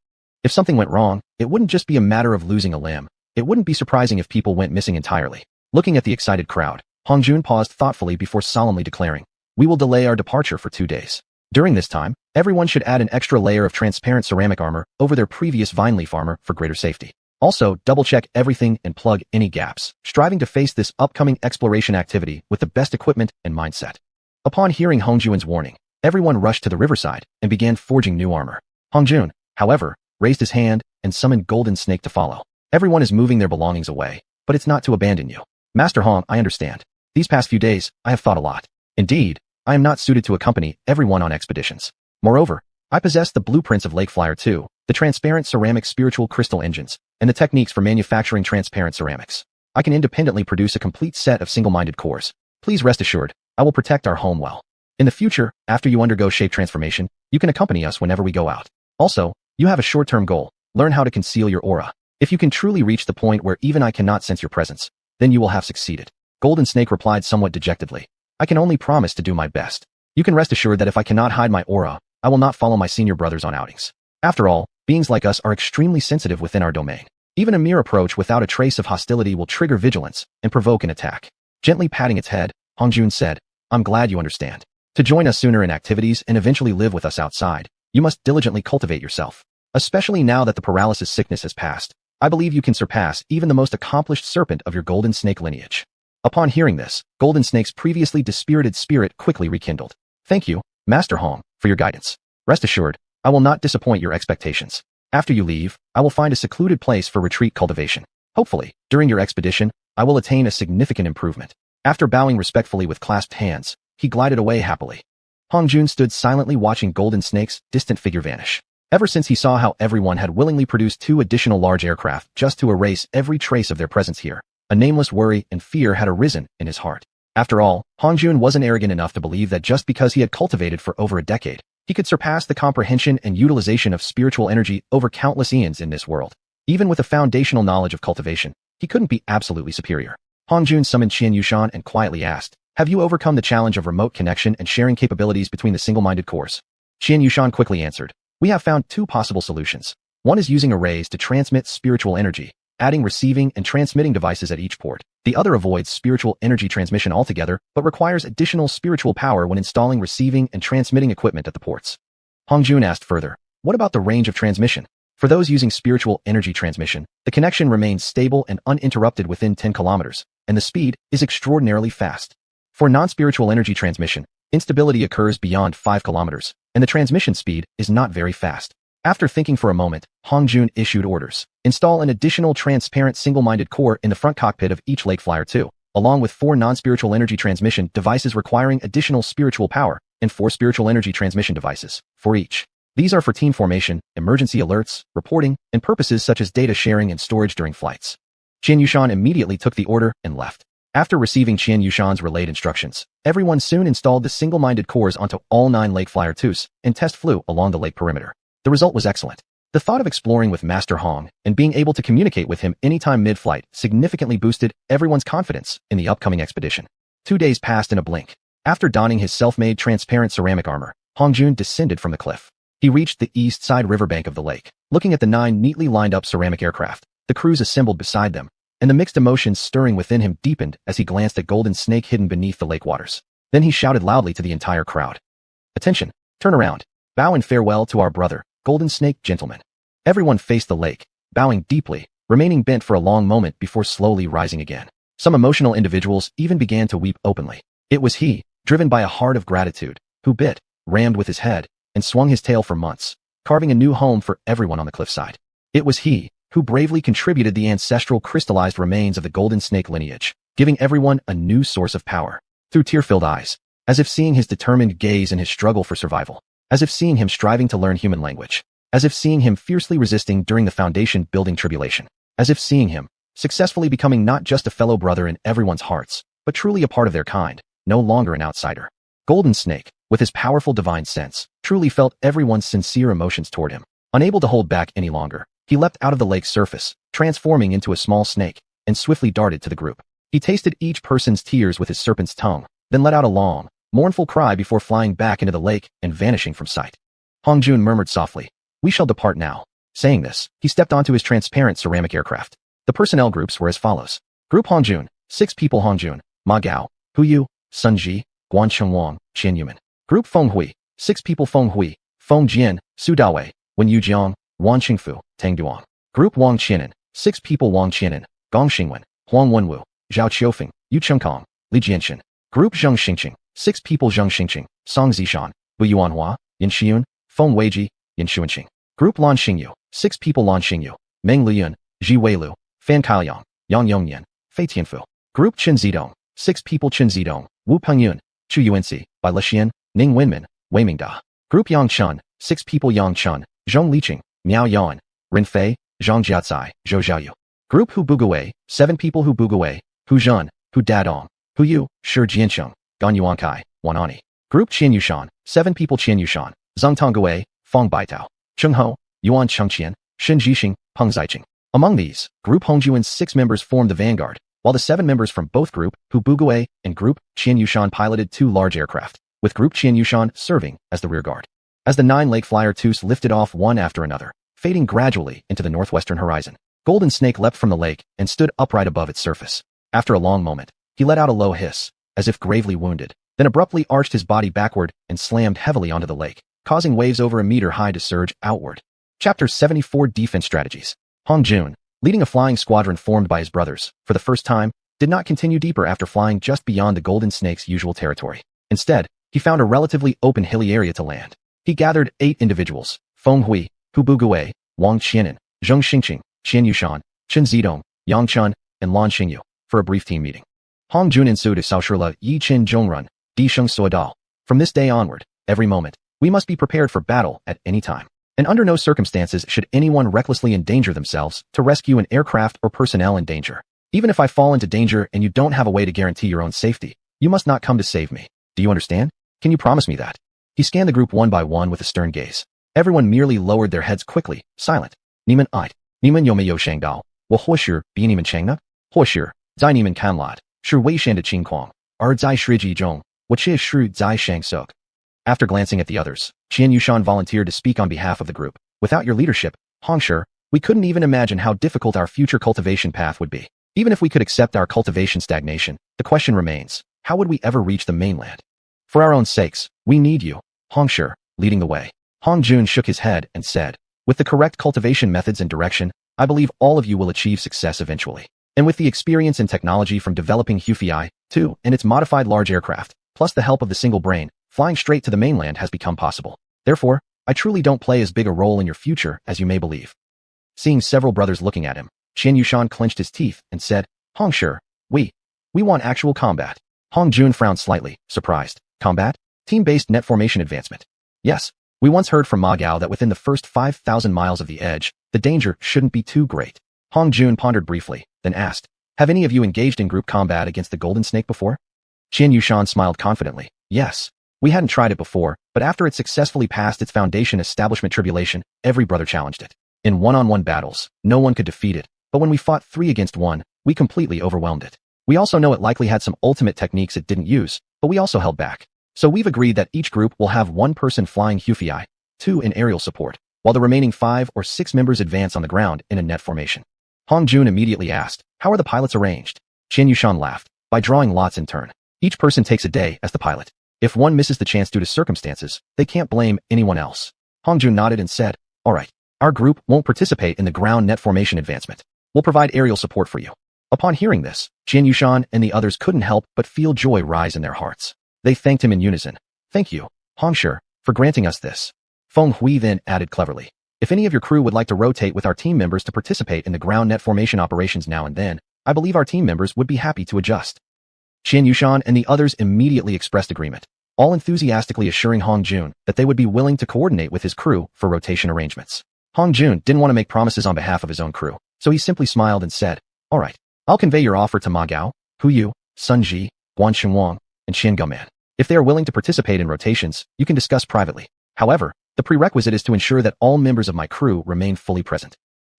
If something went wrong, it wouldn't just be a matter of losing a limb. It wouldn't be surprising if people went missing entirely. Looking at the excited crowd, Hongjun paused thoughtfully before solemnly declaring, We will delay our departure for 2 days. During this time, everyone should add an extra layer of transparent ceramic armor over their previous vine leaf armor for greater safety. Also, double-check everything and plug any gaps, striving to face this upcoming exploration activity with the best equipment and mindset. Upon hearing Hongjuan's warning, everyone rushed to the riverside and began forging new armor. Hongjun, however, raised his hand and summoned Golden Snake to follow. Everyone is moving their belongings away, but it's not to abandon you. Master Hong, I understand. These past few days, I have thought a lot. Indeed, I am not suited to accompany everyone on expeditions. Moreover, I possess the blueprints of Lake Flyer 2, the transparent ceramic spiritual crystal engines, and the techniques for manufacturing transparent ceramics. I can independently produce a complete set of single-minded cores. Please rest assured, I will protect our home well. In the future, after you undergo shape transformation, you can accompany us whenever we go out. Also, you have a short-term goal. Learn how to conceal your aura. If you can truly reach the point where even I cannot sense your presence, then you will have succeeded. Golden Snake replied somewhat dejectedly. I can only promise to do my best. You can rest assured that if I cannot hide my aura, I will not follow my senior brothers on outings. After all, beings like us are extremely sensitive within our domain. Even a mere approach without a trace of hostility will trigger vigilance and provoke an attack. Gently patting its head, Hongjun said, I'm glad you understand. To join us sooner in activities and eventually live with us outside, you must diligently cultivate yourself. Especially now that the paralysis sickness has passed, I believe you can surpass even the most accomplished serpent of your Golden Snake lineage. Upon hearing this, Golden Snake's previously dispirited spirit quickly rekindled. Thank you, Master Hong, for your guidance. Rest assured, I will not disappoint your expectations. After you leave, I will find a secluded place for retreat cultivation. Hopefully, during your expedition, I will attain a significant improvement. After bowing respectfully with clasped hands, he glided away happily. Hongjun stood silently watching Golden Snake's distant figure vanish. Ever since he saw how everyone had willingly produced 2 additional large aircraft just to erase every trace of their presence here, a nameless worry and fear had arisen in his heart. After all, Hongjun wasn't arrogant enough to believe that just because he had cultivated for over a decade, he could surpass the comprehension and utilization of spiritual energy over countless eons in this world. Even with a foundational knowledge of cultivation, he couldn't be absolutely superior. Hongjun summoned xiuxian and quietly asked, have you overcome the challenge of remote connection and sharing capabilities between the single-minded cores? Xiuxian quickly answered, we have found 2 possible solutions. One is using arrays to transmit spiritual energy, adding receiving and transmitting devices at each port. The other avoids spiritual energy transmission altogether, but requires additional spiritual power when installing receiving and transmitting equipment at the ports. Hongjun asked further, what about the range of transmission? For those using spiritual energy transmission, the connection remains stable and uninterrupted within 10 kilometers, and the speed is extraordinarily fast. For non-spiritual energy transmission, instability occurs beyond 5 kilometers, and the transmission speed is not very fast. After thinking for a moment, Hongjun issued orders. Install an additional transparent single-minded core in the front cockpit of each Lake Flyer 2, along with 4 non-spiritual energy transmission devices requiring additional spiritual power, and 4 spiritual energy transmission devices, for each. These are for team formation, emergency alerts, reporting, and purposes such as data sharing and storage during flights. Xiuxian immediately took the order and left. After receiving Xiuxian's relayed instructions, everyone soon installed the single-minded cores onto all 9 Lake Flyer 2s and test flew along the lake perimeter. The result was excellent. The thought of exploring with Master Hong and being able to communicate with him anytime mid-flight significantly boosted everyone's confidence in the upcoming expedition. 2 days passed in a blink. After donning his self-made transparent ceramic armor, Hongjun descended from the cliff. He reached the east side riverbank of the lake. Looking at the 9 neatly lined up ceramic aircraft, the crews assembled beside them, and the mixed emotions stirring within him deepened as he glanced at Golden Snake hidden beneath the lake waters. Then he shouted loudly to the entire crowd. Attention! Turn around! Bow in farewell to our brother, Golden Snake gentlemen. Everyone faced the lake, bowing deeply, remaining bent for a long moment before slowly rising again. Some emotional individuals even began to weep openly. It was he, driven by a heart of gratitude, who bit, rammed with his head, and swung his tail for months, carving a new home for everyone on the cliffside. It was he, who bravely contributed the ancestral crystallized remains of the Golden Snake lineage, giving everyone a new source of power. Through tear-filled eyes, as if seeing his determined gaze in his struggle for survival, as if seeing him striving to learn human language, as if seeing him fiercely resisting during the foundation-building tribulation, as if seeing him successfully becoming not just a fellow brother in everyone's hearts, but truly a part of their kind, no longer an outsider. Golden Snake, with his powerful divine sense, truly felt everyone's sincere emotions toward him. Unable to hold back any longer, he leapt out of the lake's surface, transforming into a small snake, and swiftly darted to the group. He tasted each person's tears with his serpent's tongue, then let out a long, mournful cry before flying back into the lake and vanishing from sight. Hongjun murmured softly, "We shall depart now." Saying this, he stepped onto his transparent ceramic aircraft. The personnel groups were as follows. Group Hongjun, 6 people Hongjun, Ma Gao, Hu Yu, Sun Ji, xuanhuan, xianhuan. Group Fenghui, 6 people Fenghui, Feng Jian, Su Dawei, Wen Yujiang, Wan Qingfu, Tang Duang. Group Wang Qianan, 6 people Wang Qianan, Gong Xingwen, Huang Wenwu, Zhao Qiufeng, Yu Chengkong, Li Jianxin. Group Zheng Xingqing, 6 people Zheng Xingqing, Song Zishan, Bu Yuanhua, Yin Xiun, Feng Weiji, Yin Xuanqing. Group Lan Xingyu, 6 people Lan Xingyu, Meng Liyun, Ji Weilu, Fan Kaoyang, Yang Yongyan, Fei Tianfu. Group Qin Zidong, 6 people Qin Zidong, Wu Pengyun, Chu Yuanxi, Bai Lixian, Ning Wenmin, Wei Mingda. Group Yang Chun, 6 people Yang Chun, Zhong Liqing, Miao Yuan, Rin Fei, Zhang Jiatsai, Zhou Xiaoyu. Group Hu Buguwei, 7 people Hu Buguwei, Hu Zhen, Hu Dadong, Hu Yu, Shi Jiancheng, Gan Yuankai, Wanani. Group Qian Yushan, 7 people Qian Yushan, Zhang Tongguei, Feng Baitao, Cheng Ho, Yuan Chengqian, Shin Jixing, Peng Zaiqing. Among these, Group Hongjuan's 6 members formed the vanguard, while the 7 members from both Group Hu Buguwei and Group Qian Yushan piloted 2 large aircraft, with Group Qian Yushan serving as the rear guard. As the 9 Lake Flyer twos lifted off one after another, fading gradually into the northwestern horizon, Golden Snake leapt from the lake and stood upright above its surface. After a long moment, he let out a low hiss, as if gravely wounded, then abruptly arched his body backward and slammed heavily onto the lake, causing waves over a meter high to surge outward. Chapter 74 Defense Strategies. Hong Jun, leading a flying squadron formed by his brothers, for the first time, did not continue deeper after flying just beyond the Golden Snake's usual territory. Instead, he found a relatively open hilly area to land. He gathered 8 individuals, Feng Hui, Hu Buguwei, Wang Qianan, Zheng Xingqing, Qian Yushan, Qin Zidong, Yang Chun, and Lan Xingyu, for a brief team meeting. Hong Jun ensued to Shaoshila Yi Qin Zhongrun, Di Sheng Suodao. From this day onward, every moment, we must be prepared for battle at any time. And under no circumstances should anyone recklessly endanger themselves to rescue an aircraft or personnel in danger. Even if I fall into danger and you don't have a way to guarantee your own safety, you must not come to save me. Do you understand? Can you promise me that? He scanned the group one by one with a stern gaze. Everyone merely lowered their heads quickly, silent. Niman ait. Niman yo me yo shang dao. Wo huoshir, bi niman changna? Huoshir, zai niman kanlat. Shi wei shan de qing kwang. Zai shriji zhong. Wo qie shru zai shang sok. After glancing at the others, Qian Yushan volunteered to speak on behalf of the group. Without your leadership, Hongshi, we couldn't even imagine how difficult our future cultivation path would be. Even if we could accept our cultivation stagnation, the question remains, how would we ever reach the mainland? For our own sakes, we need you, Hongshi, leading the way. Hong Jun shook his head and said, with the correct cultivation methods and direction, I believe all of you will achieve success eventually. And with the experience and technology from developing Xiuxian, too, and its modified large aircraft, plus the help of the single brain, flying straight to the mainland has become possible. Therefore, I truly don't play as big a role in your future as you may believe. Seeing several brothers looking at him, Qian Yushan clenched his teeth and said, Hongshi, we want actual combat. Hong Jun frowned slightly, surprised. Combat? Team-based net formation advancement. Yes, we once heard from Ma Gao that within the first 5,000 miles of the edge, the danger shouldn't be too great. Hong Jun pondered briefly, then asked, have any of you engaged in group combat against the Golden Snake before? Qian Yushan smiled confidently. Yes. We hadn't tried it before, but after it successfully passed its foundation establishment tribulation, every brother challenged it. In one-on-one battles, no one could defeat it, but when we fought 3 against 1, we completely overwhelmed it. We also know it likely had some ultimate techniques it didn't use, but we also held back. So we've agreed that each group will have 1 person flying Xiuxian, 2 in aerial support, while the remaining 5 or 6 members advance on the ground in a net formation. Hong Jun immediately asked, how are the pilots arranged? Qian Yushan laughed, by drawing lots in turn. Each person takes a day as the pilot. If one misses the chance due to circumstances, they can't blame anyone else. Hong Jun nodded and said, all right, our group won't participate in the ground net formation advancement. We'll provide aerial support for you. Upon hearing this, Qian Yushan and the others couldn't help but feel joy rise in their hearts. They thanked him in unison. Thank you, Hongshi, for granting us this. Feng Hui then added cleverly, if any of your crew would like to rotate with our team members to participate in the ground net formation operations now and then, I believe our team members would be happy to adjust. Qian Yushan and the others immediately expressed agreement, all enthusiastically assuring Hong Jun that they would be willing to coordinate with his crew for rotation arrangements. Hong Jun didn't want to make promises on behalf of his own crew, so he simply smiled and said, all right, I'll convey your offer to Ma Gao, Hu Yu, Sun Ji, Guan Xinwang, and Qian Guman. If they are willing to participate in rotations, you can discuss privately. However, the prerequisite is to ensure that all members of my crew remain fully present.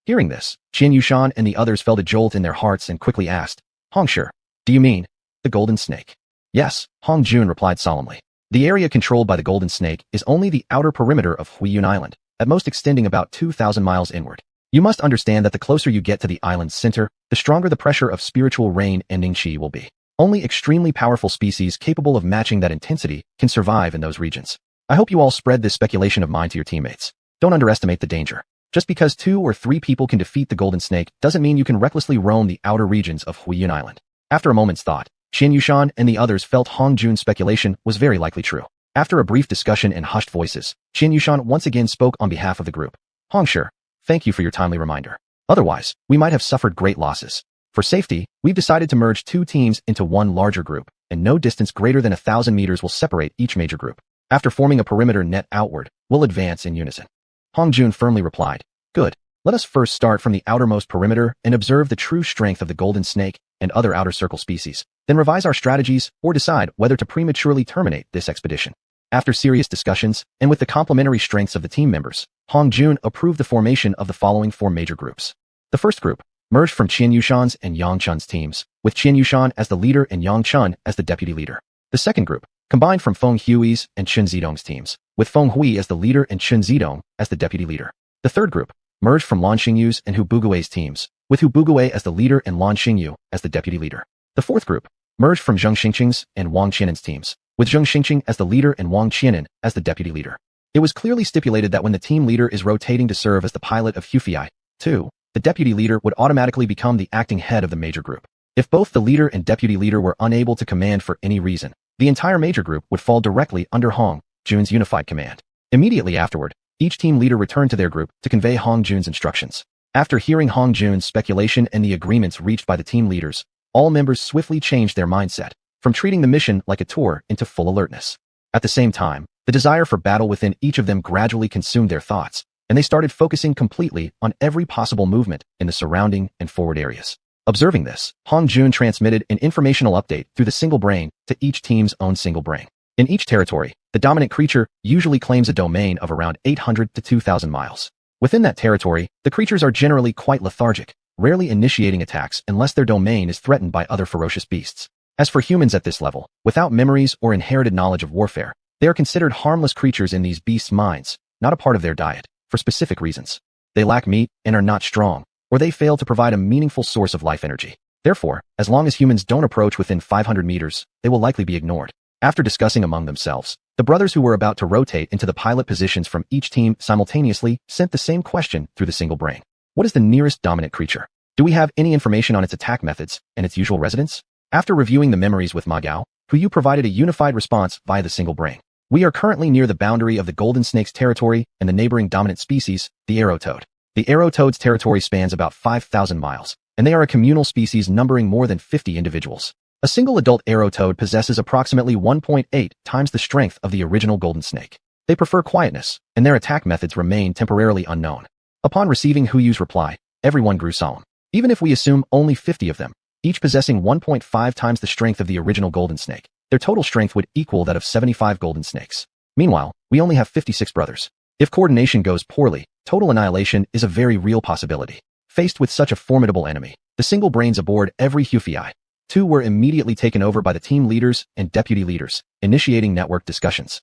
Hearing this, Qian Yushan and the others felt a jolt in their hearts and quickly asked, Hongshi, do you mean the Golden Snake? Yes, Hong Jun replied solemnly. The area controlled by the Golden Snake is only the outer perimeter of Huiyun Island, at most extending about 2,000 miles inward. You must understand that the closer you get to the island's center, the stronger the pressure of spiritual rain ending qi will be. Only extremely powerful species capable of matching that intensity can survive in those regions. I hope you all spread this speculation of mine to your teammates. Don't underestimate the danger. Just because 2 or 3 people can defeat the golden snake doesn't mean you can recklessly roam the outer regions of Xiuxian Island. After a moment's thought, xianxia and the others felt Hong Jun's speculation was very likely true. After a brief discussion in hushed voices, xianxia once again spoke on behalf of the group. Hongsher, thank you for your timely reminder. Otherwise, we might have suffered great losses. For safety, we've decided to merge 2 teams into one larger group, and no distance greater than 1,000 meters will separate each major group. After forming a perimeter net outward, we'll advance in unison. Hong Jun firmly replied, Good. Let us first start from the outermost perimeter and observe the true strength of the golden snake and other outer circle species, then revise our strategies or decide whether to prematurely terminate this expedition. After serious discussions, and with the complementary strengths of the team members, Hong Jun approved the formation of the following 4 major groups. The first group merged from xianxuan's and yangchun's teams, with xianxuan as the leader and yangchun as the deputy leader. The second group combined from Feng Hui's and Chen Zidong's teams, with Feng Hui as the leader and Chen Zidong as the deputy leader. The third group merged from Lan Xingyu's and Hu Bugui's teams, with Hu Bugui as the leader and Lan Xingyu as the deputy leader. The fourth group merged from Zheng Xingqing's and Wang Qianan's teams, with Zheng Xingqing as the leader and Wang Qianan as the deputy leader. It was clearly stipulated that when the team leader is rotating to serve as the pilot of Xiuxian, too, the deputy leader would automatically become the acting head of the major group. If both the leader and deputy leader were unable to command for any reason, the entire major group would fall directly under Hong Jun's unified command. Immediately afterward, each team leader returned to their group to convey Hong Jun's instructions. After hearing Hong Jun's speculation and the agreements reached by the team leaders, all members swiftly changed their mindset, from treating the mission like a tour into full alertness. At the same time, the desire for battle within each of them gradually consumed their thoughts, and they started focusing completely on every possible movement in the surrounding and forward areas. Observing this, Hong Jun transmitted an informational update through the single brain to each team's own single brain. In each territory, the dominant creature usually claims a domain of around 800 to 2,000 miles. Within that territory, the creatures are generally quite lethargic, rarely initiating attacks unless their domain is threatened by other ferocious beasts. As for humans at this level, without memories or inherited knowledge of warfare, they are considered harmless creatures in these beasts' minds, not a part of their diet, for specific reasons. They lack meat and are not strong, or they fail to provide a meaningful source of life energy. Therefore, as long as humans don't approach within 500 meters, they will likely be ignored. After discussing among themselves, the brothers who were about to rotate into the pilot positions from each team simultaneously sent the same question through the single brain. What is the nearest dominant creature? Do we have any information on its attack methods and its usual residence? After reviewing the memories with Ma Gao, Hu provided a unified response via the single brain. We are currently near the boundary of the golden snake's territory and the neighboring dominant species, the arrow toad. The arrow toad's territory spans about 5,000 miles, and they are a communal species numbering more than 50 individuals. A single adult arrow toad possesses approximately 1.8 times the strength of the original golden snake. They prefer quietness, and their attack methods remain temporarily unknown. Upon receiving Huyu's reply, everyone grew solemn. Even if we assume only 50 of them, each possessing 1.5 times the strength of the original golden snake, their total strength would equal that of 75 golden snakes. Meanwhile, we only have 56 brothers. If coordination goes poorly, total annihilation is a very real possibility. Faced with such a formidable enemy, the single brains aboard every Xiuxian, 2 were immediately taken over by the team leaders and deputy leaders, initiating network discussions.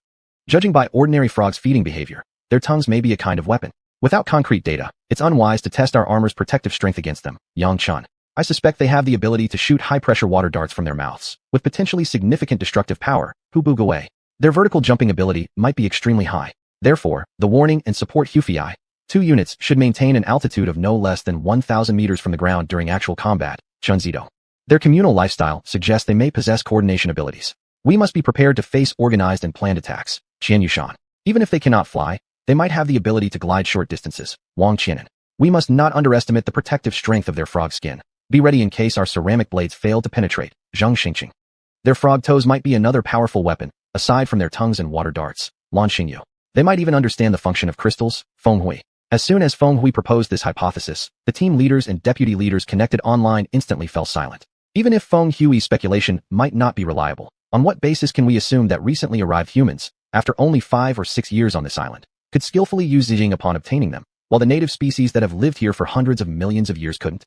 Judging by ordinary frogs' feeding behavior, their tongues may be a kind of weapon. Without concrete data, it's unwise to test our armor's protective strength against them. Yangchun. I suspect they have the ability to shoot high-pressure water darts from their mouths, with potentially significant destructive power. Hu Bugui. Their vertical jumping ability might be extremely high. Therefore, the warning and support Xiuxian, 2 units should maintain an altitude of no less than 1,000 meters from the ground during actual combat. Chunzido. Their communal lifestyle suggests they may possess coordination abilities. We must be prepared to face organized and planned attacks. Xianyushan. Even if they cannot fly, they might have the ability to glide short distances. Wang Qianan. We must not underestimate the protective strength of their frog skin. Be ready in case our ceramic blades fail to penetrate. Zheng Xingqing. Their frog toes might be another powerful weapon, aside from their tongues and water darts. Lan Xingyu. They might even understand the function of crystals. Feng Hui. As soon as Feng Hui proposed this hypothesis, the team leaders and deputy leaders connected online instantly fell silent. Even if Feng Hui's speculation might not be reliable, on what basis can we assume that recently arrived humans, after only 5 or 6 years on this island, could skillfully use Xing upon obtaining them, while the native species that have lived here for hundreds of millions of years couldn't?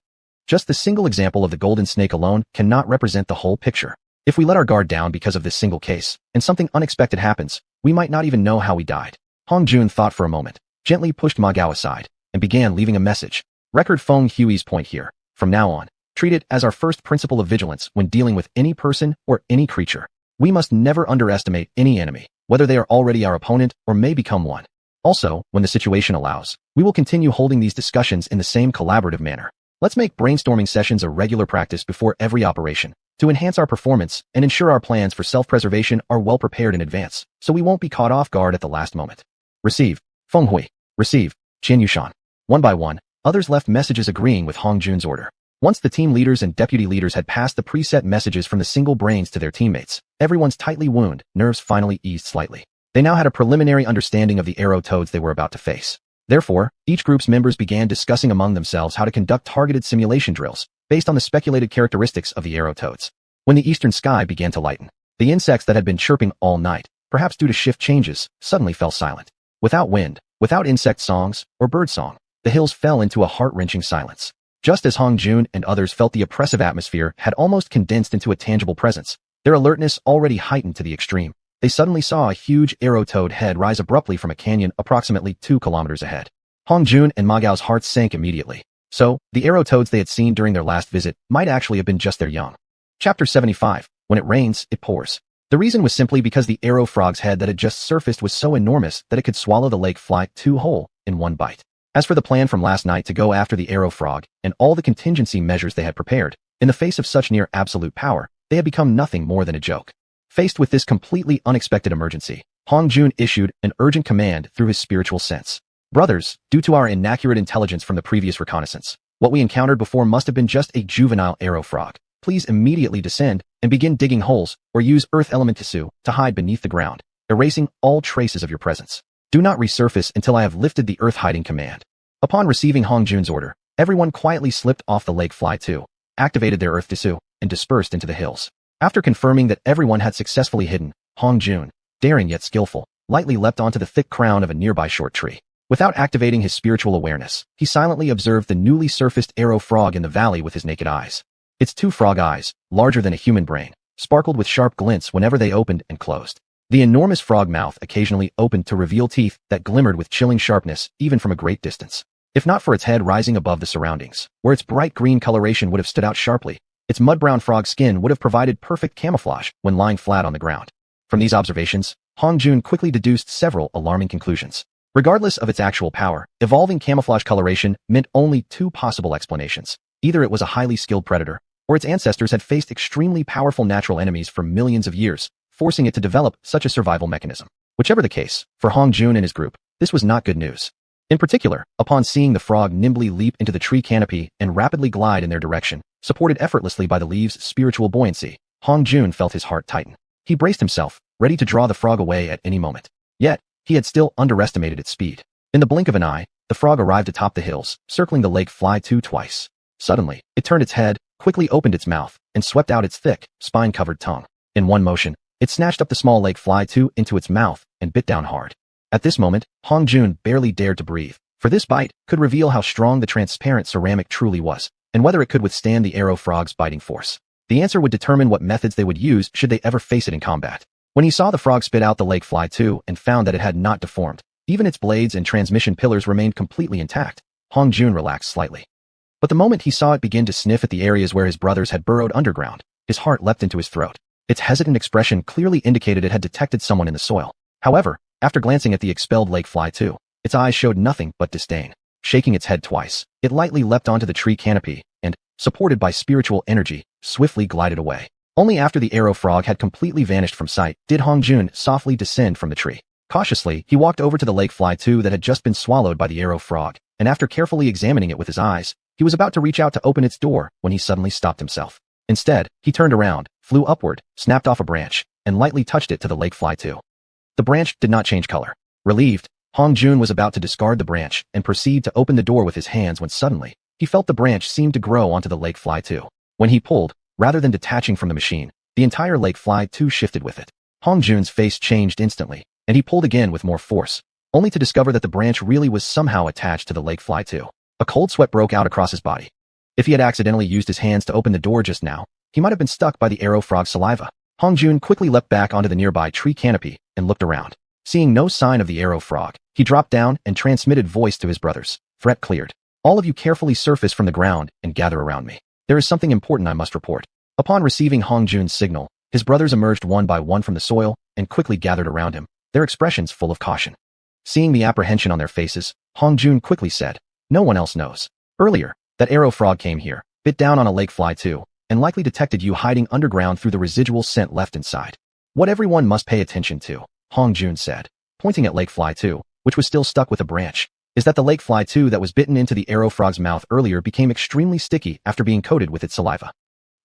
Just the single example of the golden snake alone cannot represent the whole picture. If we let our guard down because of this single case, and something unexpected happens, we might not even know how we died. Hong Jun thought for a moment, gently pushed Ma Gao aside, and began leaving a message. Record Feng Hui's point here. From now on, Treat it as our first principle of vigilance when dealing with any person or any creature. We must never underestimate any enemy, whether they are already our opponent or may become one. Also, when the situation allows, we will continue holding these discussions in the same collaborative manner. Let's make brainstorming sessions a regular practice before every operation, to enhance our performance and ensure our plans for self-preservation are well prepared in advance, so we won't be caught off guard at the last moment. Receive. Fenghui. Receive. xianxia. One by one, others left messages agreeing with Hong Jun's order. Once the team leaders and deputy leaders had passed the preset messages from the single brains to their teammates, everyone's tightly wound nerves finally eased slightly. They now had a preliminary understanding of the arrow toads they were about to face. Therefore, each group's members began discussing among themselves how to conduct targeted simulation drills, based on the speculated characteristics of the arrow toads. When the eastern sky began to lighten, the insects that had been chirping all night, perhaps due to shift changes, suddenly fell silent. Without wind, without insect songs or bird song, the hills fell into a heart-wrenching silence. Just as Hong Jun and others felt the oppressive atmosphere had almost condensed into a tangible presence, their alertness already heightened to the extreme. They suddenly saw a huge arrow toad head rise abruptly from a canyon approximately 2 kilometers ahead. Hong Jun and Ma Gao's hearts sank immediately. So, the arrow toads they had seen during their last visit might actually have been just their young. Chapter 75. When it rains, it pours. The reason was simply because the arrow frog's head that had just surfaced was so enormous that it could swallow the lake fly 2 whole in one bite. As for the plan from last night to go after the arrow frog and all the contingency measures they had prepared, in the face of such near absolute power, they had become nothing more than a joke. Faced with this completely unexpected emergency, Hong Jun issued an urgent command through his spiritual sense. Brothers, due to our inaccurate intelligence from the previous reconnaissance, what we encountered before must have been just a juvenile arrow frog. Please immediately descend and begin digging holes or use earth element tissue to hide beneath the ground, erasing all traces of your presence. Do not resurface until I have lifted the earth hiding command. Upon receiving Hong Jun's order, everyone quietly slipped off the lake fly 2, activated their earth tissue, and dispersed into the hills. After confirming that everyone had successfully hidden, Hong Jun, daring yet skillful, lightly leapt onto the thick crown of a nearby short tree. Without activating his spiritual awareness, he silently observed the newly surfaced arrow frog in the valley with his naked eyes. Its 2 frog eyes, larger than a human brain, sparkled with sharp glints whenever they opened and closed. The enormous frog mouth occasionally opened to reveal teeth that glimmered with chilling sharpness even from a great distance. If not for its head rising above the surroundings, where its bright green coloration would have stood out sharply, its mud-brown frog skin would have provided perfect camouflage when lying flat on the ground. From these observations, Hong Jun quickly deduced several alarming conclusions. Regardless of its actual power, evolving camouflage coloration meant only 2 possible explanations. Either it was a highly skilled predator, or its ancestors had faced extremely powerful natural enemies for millions of years, forcing it to develop such a survival mechanism. Whichever the case, for Hong Jun and his group, this was not good news. In particular, upon seeing the frog nimbly leap into the tree canopy and rapidly glide in their direction, supported effortlessly by the leaves' spiritual buoyancy, Hong Jun felt his heart tighten. He braced himself, ready to draw the frog away at any moment. Yet, he had still underestimated its speed. In the blink of an eye, the frog arrived atop the hills, circling the lake fly 2 twice. Suddenly, it turned its head, quickly opened its mouth, and swept out its thick, spine-covered tongue. In one motion, it snatched up the small lake fly 2 into its mouth and bit down hard. At this moment, Hong Jun barely dared to breathe, for this bite could reveal how strong the transparent ceramic truly was, and whether it could withstand the arrow frog's biting force. The answer would determine what methods they would use should they ever face it in combat. When he saw the frog spit out the lake fly 2 and found that it had not deformed, even its blades and transmission pillars remained completely intact, Hong Jun relaxed slightly. But the moment he saw it begin to sniff at the areas where his brothers had burrowed underground, his heart leapt into his throat. Its hesitant expression clearly indicated it had detected someone in the soil. However, after glancing at the expelled lake fly 2, its eyes showed nothing but disdain. Shaking its head twice, it lightly leapt onto the tree canopy and, supported by spiritual energy, swiftly glided away. Only after the arrow frog had completely vanished from sight did Hong Jun softly descend from the tree. Cautiously, he walked over to the lake fly 2 that had just been swallowed by the arrow frog, and after carefully examining it with his eyes, he was about to reach out to open its door when he suddenly stopped himself. Instead, he turned around, flew upward, snapped off a branch, and lightly touched it to the lake fly 2. The branch did not change color. Relieved, Hong Jun was about to discard the branch and proceed to open the door with his hands when suddenly, he felt the branch seemed to grow onto the lake fly 2. When he pulled, rather than detaching from the machine, the entire lake fly 2 shifted with it. Hong Jun's face changed instantly, and he pulled again with more force, only to discover that the branch really was somehow attached to the lake fly 2. A cold sweat broke out across his body. If he had accidentally used his hands to open the door just now, he might have been stuck by the arrow frog's saliva. Hong Jun quickly leapt back onto the nearby tree canopy and looked around. Seeing no sign of the arrow frog, he dropped down and transmitted voice to his brothers. Threat cleared. All of you carefully surface from the ground and gather around me. There is something important I must report. Upon receiving Hong Jun's signal, his brothers emerged one by one from the soil and quickly gathered around him, their expressions full of caution. Seeing the apprehension on their faces, Hong Jun quickly said, "No one else knows. Earlier, that arrow frog came here, bit down on a lake fly too, and likely detected you hiding underground through the residual scent left inside. What everyone must pay attention to," Hong Jun said, pointing at lake fly 2, which was still stuck with a branch, "is that the lake fly 2 that was bitten into the arrow frog's mouth earlier became extremely sticky after being coated with its saliva.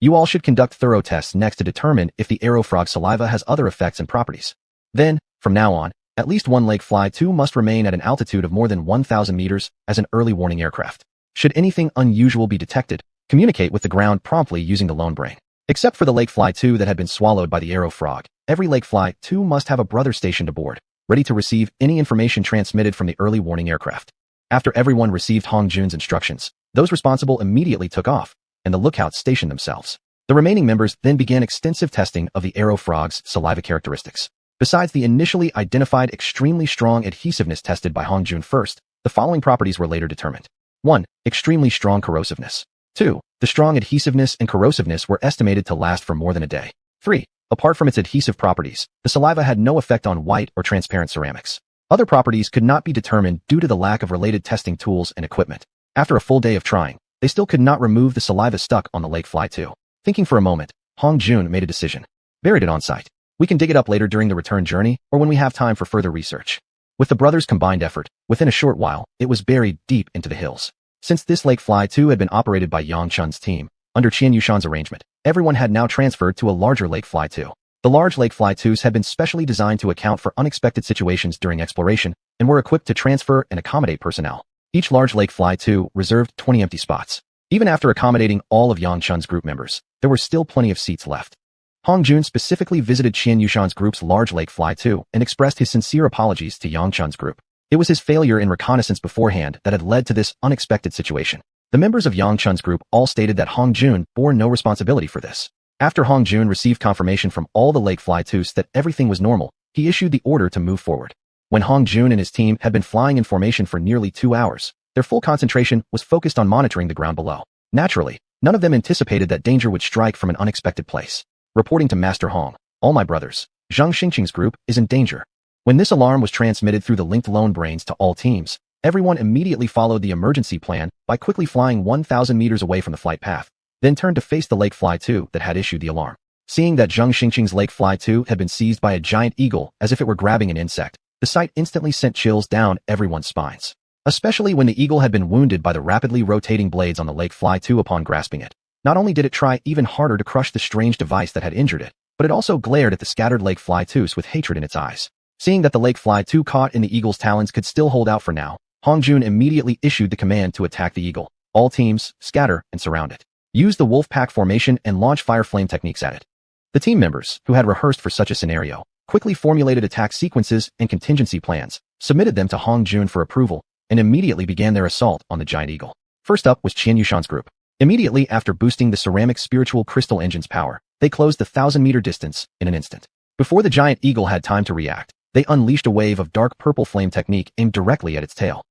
You all should conduct thorough tests next to determine if the arrow frog saliva has other effects and properties. Then, from now on, at least one lake fly 2 must remain at an altitude of more than 1,000 meters as an early warning aircraft. Should anything unusual be detected, communicate with the ground promptly using the lone brain. Except for the lake fly 2 that had been swallowed by the arrow frog, every lake fly 2 must have a brother stationed aboard, ready to receive any information transmitted from the early warning aircraft." After everyone received Hong Jun's instructions, those responsible immediately took off, and the lookouts stationed themselves. The remaining members then began extensive testing of the arrow frog's saliva characteristics. Besides the initially identified extremely strong adhesiveness tested by Hong Jun first, the following properties were later determined. 1. Extremely strong corrosiveness. 2. The strong adhesiveness and corrosiveness were estimated to last for more than a day. 3. Apart from its adhesive properties, the saliva had no effect on white or transparent ceramics. Other properties could not be determined due to the lack of related testing tools and equipment. After a full day of trying, they still could not remove the saliva stuck on the lake fly 2. Thinking for a moment, Hong Jun made a decision. Buried it on site. We can dig it up later during the return journey or when we have time for further research. With the brothers' combined effort, within a short while, it was buried deep into the hills. Since this lake fly 2 had been operated by Yang Chun's team, under xianxuan's arrangement, everyone had now transferred to a larger lake fly 2. The large lake fly 2s had been specially designed to account for unexpected situations during exploration and were equipped to transfer and accommodate personnel. Each large lake fly 2 reserved 20 empty spots. Even after accommodating all of Yang Chun's group members, there were still plenty of seats left. Hong Jun specifically visited xianxuan's group's large lake fly 2 and expressed his sincere apologies to Yang Chun's group. It was his failure in reconnaissance beforehand that had led to this unexpected situation. The members of Yang Chun's group all stated that Hong Jun bore no responsibility for this. After Hong Jun received confirmation from all the lake fly 2s that everything was normal, he issued the order to move forward. When Hong Jun and his team had been flying in formation for nearly 2 hours, their full concentration was focused on monitoring the ground below. Naturally, none of them anticipated that danger would strike from an unexpected place. Reporting to Master Hong, "All my brothers, Zhang Xingqing's group is in danger." When this alarm was transmitted through the linked lone brains to all teams, everyone immediately followed the emergency plan by quickly flying 1,000 meters away from the flight path, then turned to face the lake fly 2 that had issued the alarm. Seeing that Zhang Xingqing's lake fly 2 had been seized by a giant eagle as if it were grabbing an insect, the sight instantly sent chills down everyone's spines. Especially when the eagle had been wounded by the rapidly rotating blades on the lake fly 2 upon grasping it. Not only did it try even harder to crush the strange device that had injured it, but it also glared at the scattered lake fly 2s with hatred in its eyes. Seeing that the lake fly 2 caught in the eagle's talons could still hold out for now, Hong Jun immediately issued the command to attack the eagle. All teams, scatter and surround it. Use the wolf pack formation and launch fire flame techniques at it. The team members, who had rehearsed for such a scenario, quickly formulated attack sequences and contingency plans, submitted them to Hong Jun for approval, and immediately began their assault on the giant eagle. First up was xianxuan's group. Immediately after boosting the ceramic spiritual crystal engine's power, they closed the 1,000-meter distance in an instant. Before the giant eagle had time to react, they unleashed a wave of dark purple flame technique aimed directly at its tail.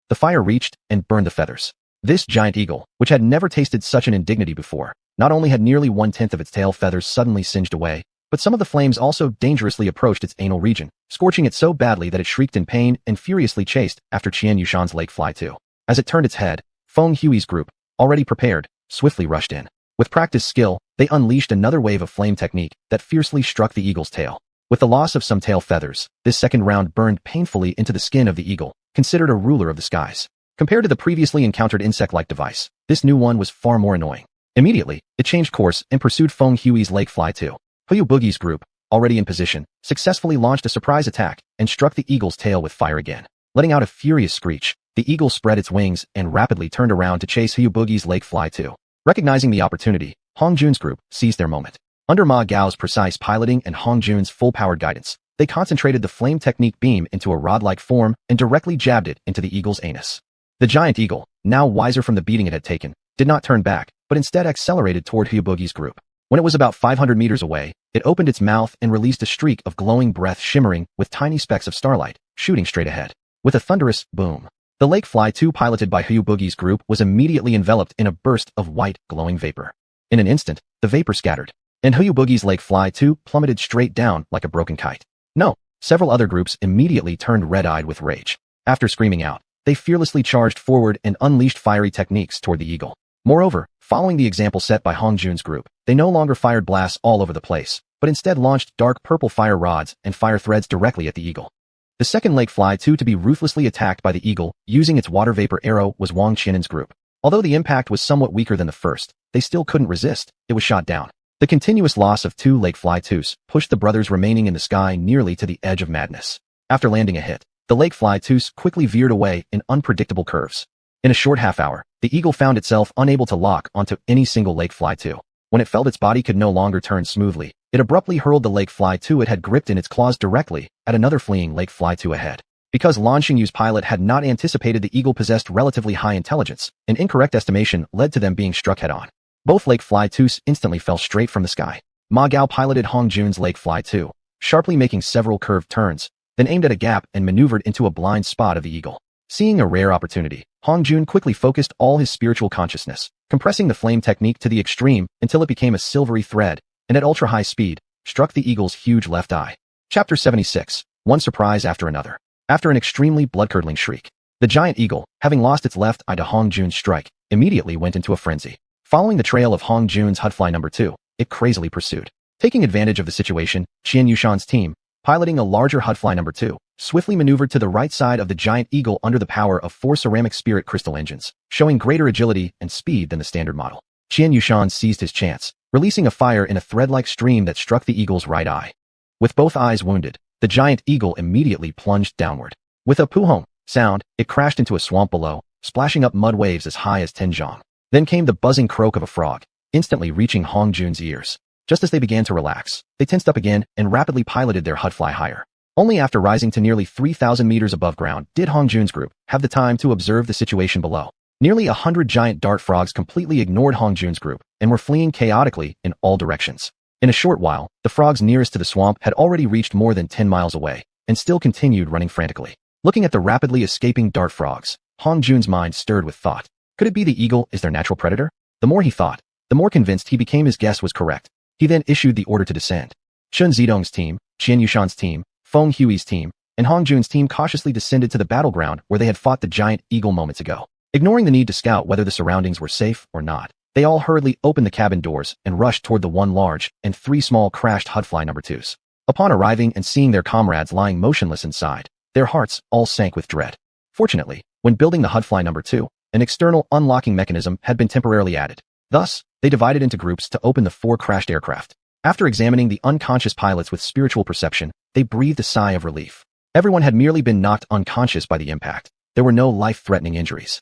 The fire reached and burned the feathers. This giant eagle, which had never tasted such an indignity before, not only had nearly 1/10 of its tail feathers suddenly singed away, but some of the flames also dangerously approached its anal region, scorching it so badly that it shrieked in pain and furiously chased after xianxuan's lake fly 2. As it turned its head, Feng Hui's group, already prepared, swiftly rushed in. With practiced skill, they unleashed another wave of flame technique that fiercely struck the eagle's tail. With the loss of some tail feathers, this second round burned painfully into the skin of the eagle, considered a ruler of the skies. Compared to the previously encountered insect-like device, this new one was far more annoying. Immediately, it changed course and pursued Feng Hui's lake fly 2. Huyu Boogie's group, already in position, successfully launched a surprise attack and struck the eagle's tail with fire again. Letting out a furious screech, the eagle spread its wings and rapidly turned around to chase Huyu Boogie's lake fly 2. Recognizing the opportunity, Hong Jun's group seized their moment. Under Ma Gao's precise piloting and Hong Jun's full-powered guidance, they concentrated the flame technique beam into a rod-like form and directly jabbed it into the eagle's anus. The giant eagle, now wiser from the beating it had taken, did not turn back, but instead accelerated toward Huyu Boogie's group. When it was about 500 meters away, it opened its mouth and released a streak of glowing breath shimmering with tiny specks of starlight, shooting straight ahead. With a thunderous boom, The lake fly 2 piloted by Hu Boogie's group was immediately enveloped in a burst of white, glowing vapor. In an instant, the vapor scattered, and Hu Boogie's lake fly 2 plummeted straight down like a broken kite. No, several other groups immediately turned red-eyed with rage. After screaming out, they fearlessly charged forward and unleashed fiery techniques toward the eagle. Moreover, following the example set by Hong Jun's group, they no longer fired blasts all over the place, but instead launched dark purple fire rods and fire threads directly at the eagle. The second lake fly 2 to be ruthlessly attacked by the eagle, using its water vapor arrow, was Wang Qianan's group. Although the impact was somewhat weaker than the first, they still couldn't resist. It was shot down. The continuous loss of 2 lake fly 2s pushed the brothers remaining in the sky nearly to the edge of madness. After landing a hit, the lake fly 2s quickly veered away in unpredictable curves. In a short half hour, the eagle found itself unable to lock onto any single lake fly 2. When it felt its body could no longer turn smoothly, it abruptly hurled the lake fly 2 it had gripped in its claws directly at another fleeing lake fly 2 ahead. Because Lan Xingyu's pilot had not anticipated the eagle possessed relatively high intelligence, an incorrect estimation led to them being struck head-on. Both lake fly 2s instantly fell straight from the sky. Ma Gao piloted Hong Jun's lake fly 2, sharply making several curved turns, then aimed at a gap and maneuvered into a blind spot of the eagle. Seeing a rare opportunity, Hong Jun quickly focused all his spiritual consciousness, compressing the flame technique to the extreme until it became a silvery thread, and at ultra-high speed, struck the eagle's huge left eye. Chapter 76. One surprise after another. After an extremely blood-curdling shriek, the giant eagle, having lost its left eye to Hong Jun's strike, immediately went into a frenzy. Following the trail of Hong Jun's Hudfly No. 2, it crazily pursued. Taking advantage of the situation, Xianxuan's team, piloting a larger Hudfly No. 2, swiftly maneuvered to the right side of the giant eagle under the power of 4 ceramic spirit crystal engines, showing greater agility and speed than the standard model. Xianxuan seized his chance, releasing a fire in a thread-like stream that struck the eagle's right eye. With both eyes wounded, the giant eagle immediately plunged downward. With a puhong sound, it crashed into a swamp below, splashing up mud waves as high as 10 zhang. Then came the buzzing croak of a frog, instantly reaching Hong Jun's ears. Just as they began to relax, they tensed up again and rapidly piloted their Hudfly higher. Only after rising to nearly 3,000 meters above ground did Hong Jun's group have the time to observe the situation below. Nearly 100 giant dart frogs completely ignored Hong Jun's group and were fleeing chaotically in all directions. In a short while, the frogs nearest to the swamp had already reached more than 10 miles away and still continued running frantically. Looking at the rapidly escaping dart frogs, Hong Jun's mind stirred with thought. Could it be the eagle is their natural predator? The more he thought, the more convinced he became his guess was correct. He then issued the order to descend. Chen Zidong's team, Xianxuan's team, Feng Hui's team, and Hong Jun's team cautiously descended to the battleground where they had fought the giant eagle moments ago. Ignoring the need to scout whether the surroundings were safe or not, they all hurriedly opened the cabin doors and rushed toward the 1 large and 3 small crashed Hudfly No. 2s. Upon arriving and seeing their comrades lying motionless inside, their hearts all sank with dread. Fortunately, when building the Hudfly No. 2, an external unlocking mechanism had been temporarily added. Thus, they divided into groups to open the 4 crashed aircraft. After examining the unconscious pilots with spiritual perception, they breathed a sigh of relief. Everyone had merely been knocked unconscious by the impact. There were no life-threatening injuries.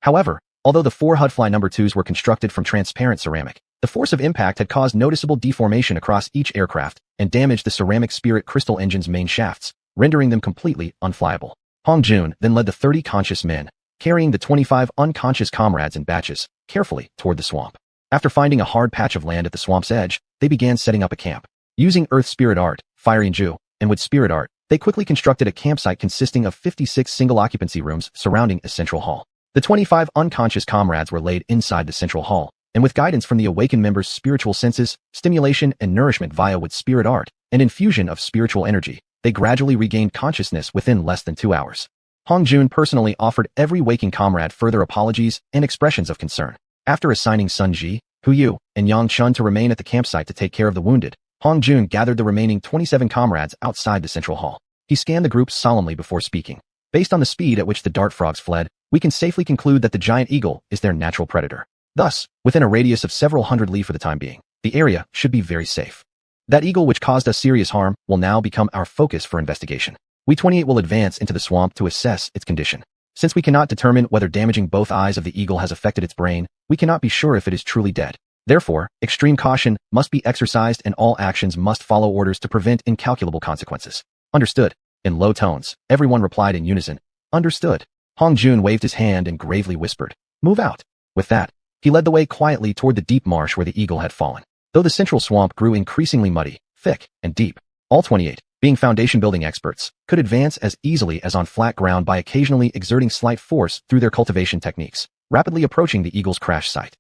However, although the 4 Hudfly No. 2s were constructed from transparent ceramic, the force of impact had caused noticeable deformation across each aircraft and damaged the ceramic spirit crystal engine's main shafts, rendering them completely unflyable. Hong Jun then led the 30 conscious men, carrying the 25 unconscious comrades in batches, carefully toward the swamp. After finding a hard patch of land at the swamp's edge, they began setting up a camp. Using earth spirit art, fire and ju, and wood spirit art, they quickly constructed a campsite consisting of 56 single-occupancy rooms surrounding a central hall. The 25 unconscious comrades were laid inside the central hall, and with guidance from the awakened members' spiritual senses, stimulation and nourishment via wood spirit art, and infusion of spiritual energy, they gradually regained consciousness within less than 2 hours. Hong Jun personally offered every waking comrade further apologies and expressions of concern. After assigning Sun Ji, Hu Yu, and Yang Chun to remain at the campsite to take care of the wounded, Hong Jun gathered the remaining 27 comrades outside the central hall. He scanned the group solemnly before speaking. Based on the speed at which the dart frogs fled, we can safely conclude that the giant eagle is their natural predator. Thus, within a radius of several hundred li for the time being, the area should be very safe. That eagle which caused us serious harm will now become our focus for investigation. We 28 will advance into the swamp to assess its condition. Since we cannot determine whether damaging both eyes of the eagle has affected its brain, we cannot be sure if it is truly dead. Therefore, extreme caution must be exercised and all actions must follow orders to prevent incalculable consequences. Understood. In low tones, everyone replied in unison, understood. Hong Jun waved his hand and gravely whispered, move out. With that, he led the way quietly toward the deep marsh where the eagle had fallen. Though the central swamp grew increasingly muddy, thick, and deep, all 28 being foundation-building experts, could advance as easily as on flat ground by occasionally exerting slight force through their cultivation techniques, rapidly approaching the eagle's crash site.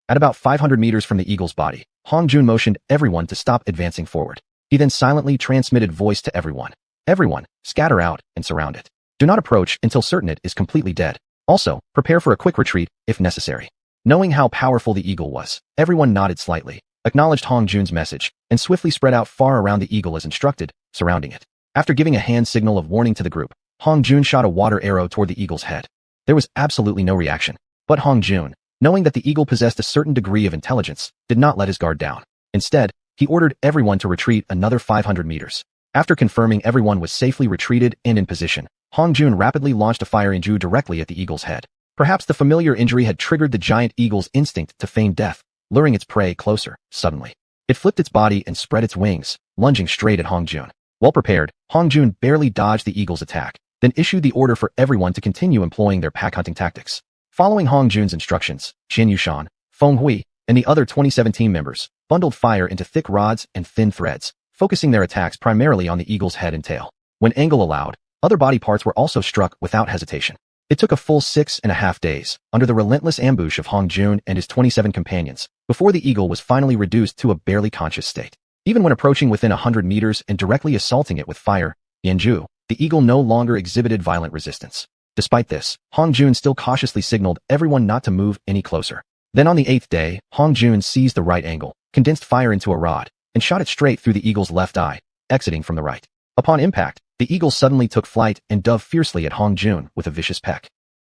At about 500 meters from the eagle's body, Hong Jun motioned everyone to stop advancing forward. He then silently transmitted voice to everyone. Everyone, scatter out and surround it. Do not approach until certain it is completely dead. Also, prepare for a quick retreat if necessary. Knowing how powerful the eagle was, everyone nodded slightly, acknowledged Hong Jun's message, and swiftly spread out far around the eagle as instructed, surrounding it. After giving a hand signal of warning to the group, Hong Jun shot a water arrow toward the eagle's head. There was absolutely no reaction, but Hong Jun, knowing that the eagle possessed a certain degree of intelligence, did not let his guard down. Instead, he ordered everyone to retreat another 500 meters. After confirming everyone was safely retreated and in position, Hong Jun rapidly launched a fire and drew directly at the eagle's head. Perhaps the familiar injury had triggered the giant eagle's instinct to feign death, luring its prey closer. Suddenly, it flipped its body and spread its wings, lunging straight at Hong Jun. Well prepared, Hong Jun barely dodged the eagle's attack, then issued the order for everyone to continue employing their pack hunting tactics. Following Hong Jun's instructions, xiuxian, Feng Hui, and the other 27 team members bundled fire into thick rods and thin threads, focusing their attacks primarily on the eagle's head and tail. When angle allowed, other body parts were also struck without hesitation. It took a full 6.5 days, under the relentless ambush of Hong Jun and his 27 companions, before the eagle was finally reduced to a barely conscious state. Even when approaching within 100 meters and directly assaulting it with fire, Yanju, the eagle no longer exhibited violent resistance. Despite this, Hong Jun still cautiously signaled everyone not to move any closer. Then on the 8th day, Hong Jun seized the right angle, condensed fire into a rod, and shot it straight through the eagle's left eye, exiting from the right. Upon impact, the eagle suddenly took flight and dove fiercely at Hong Jun with a vicious peck.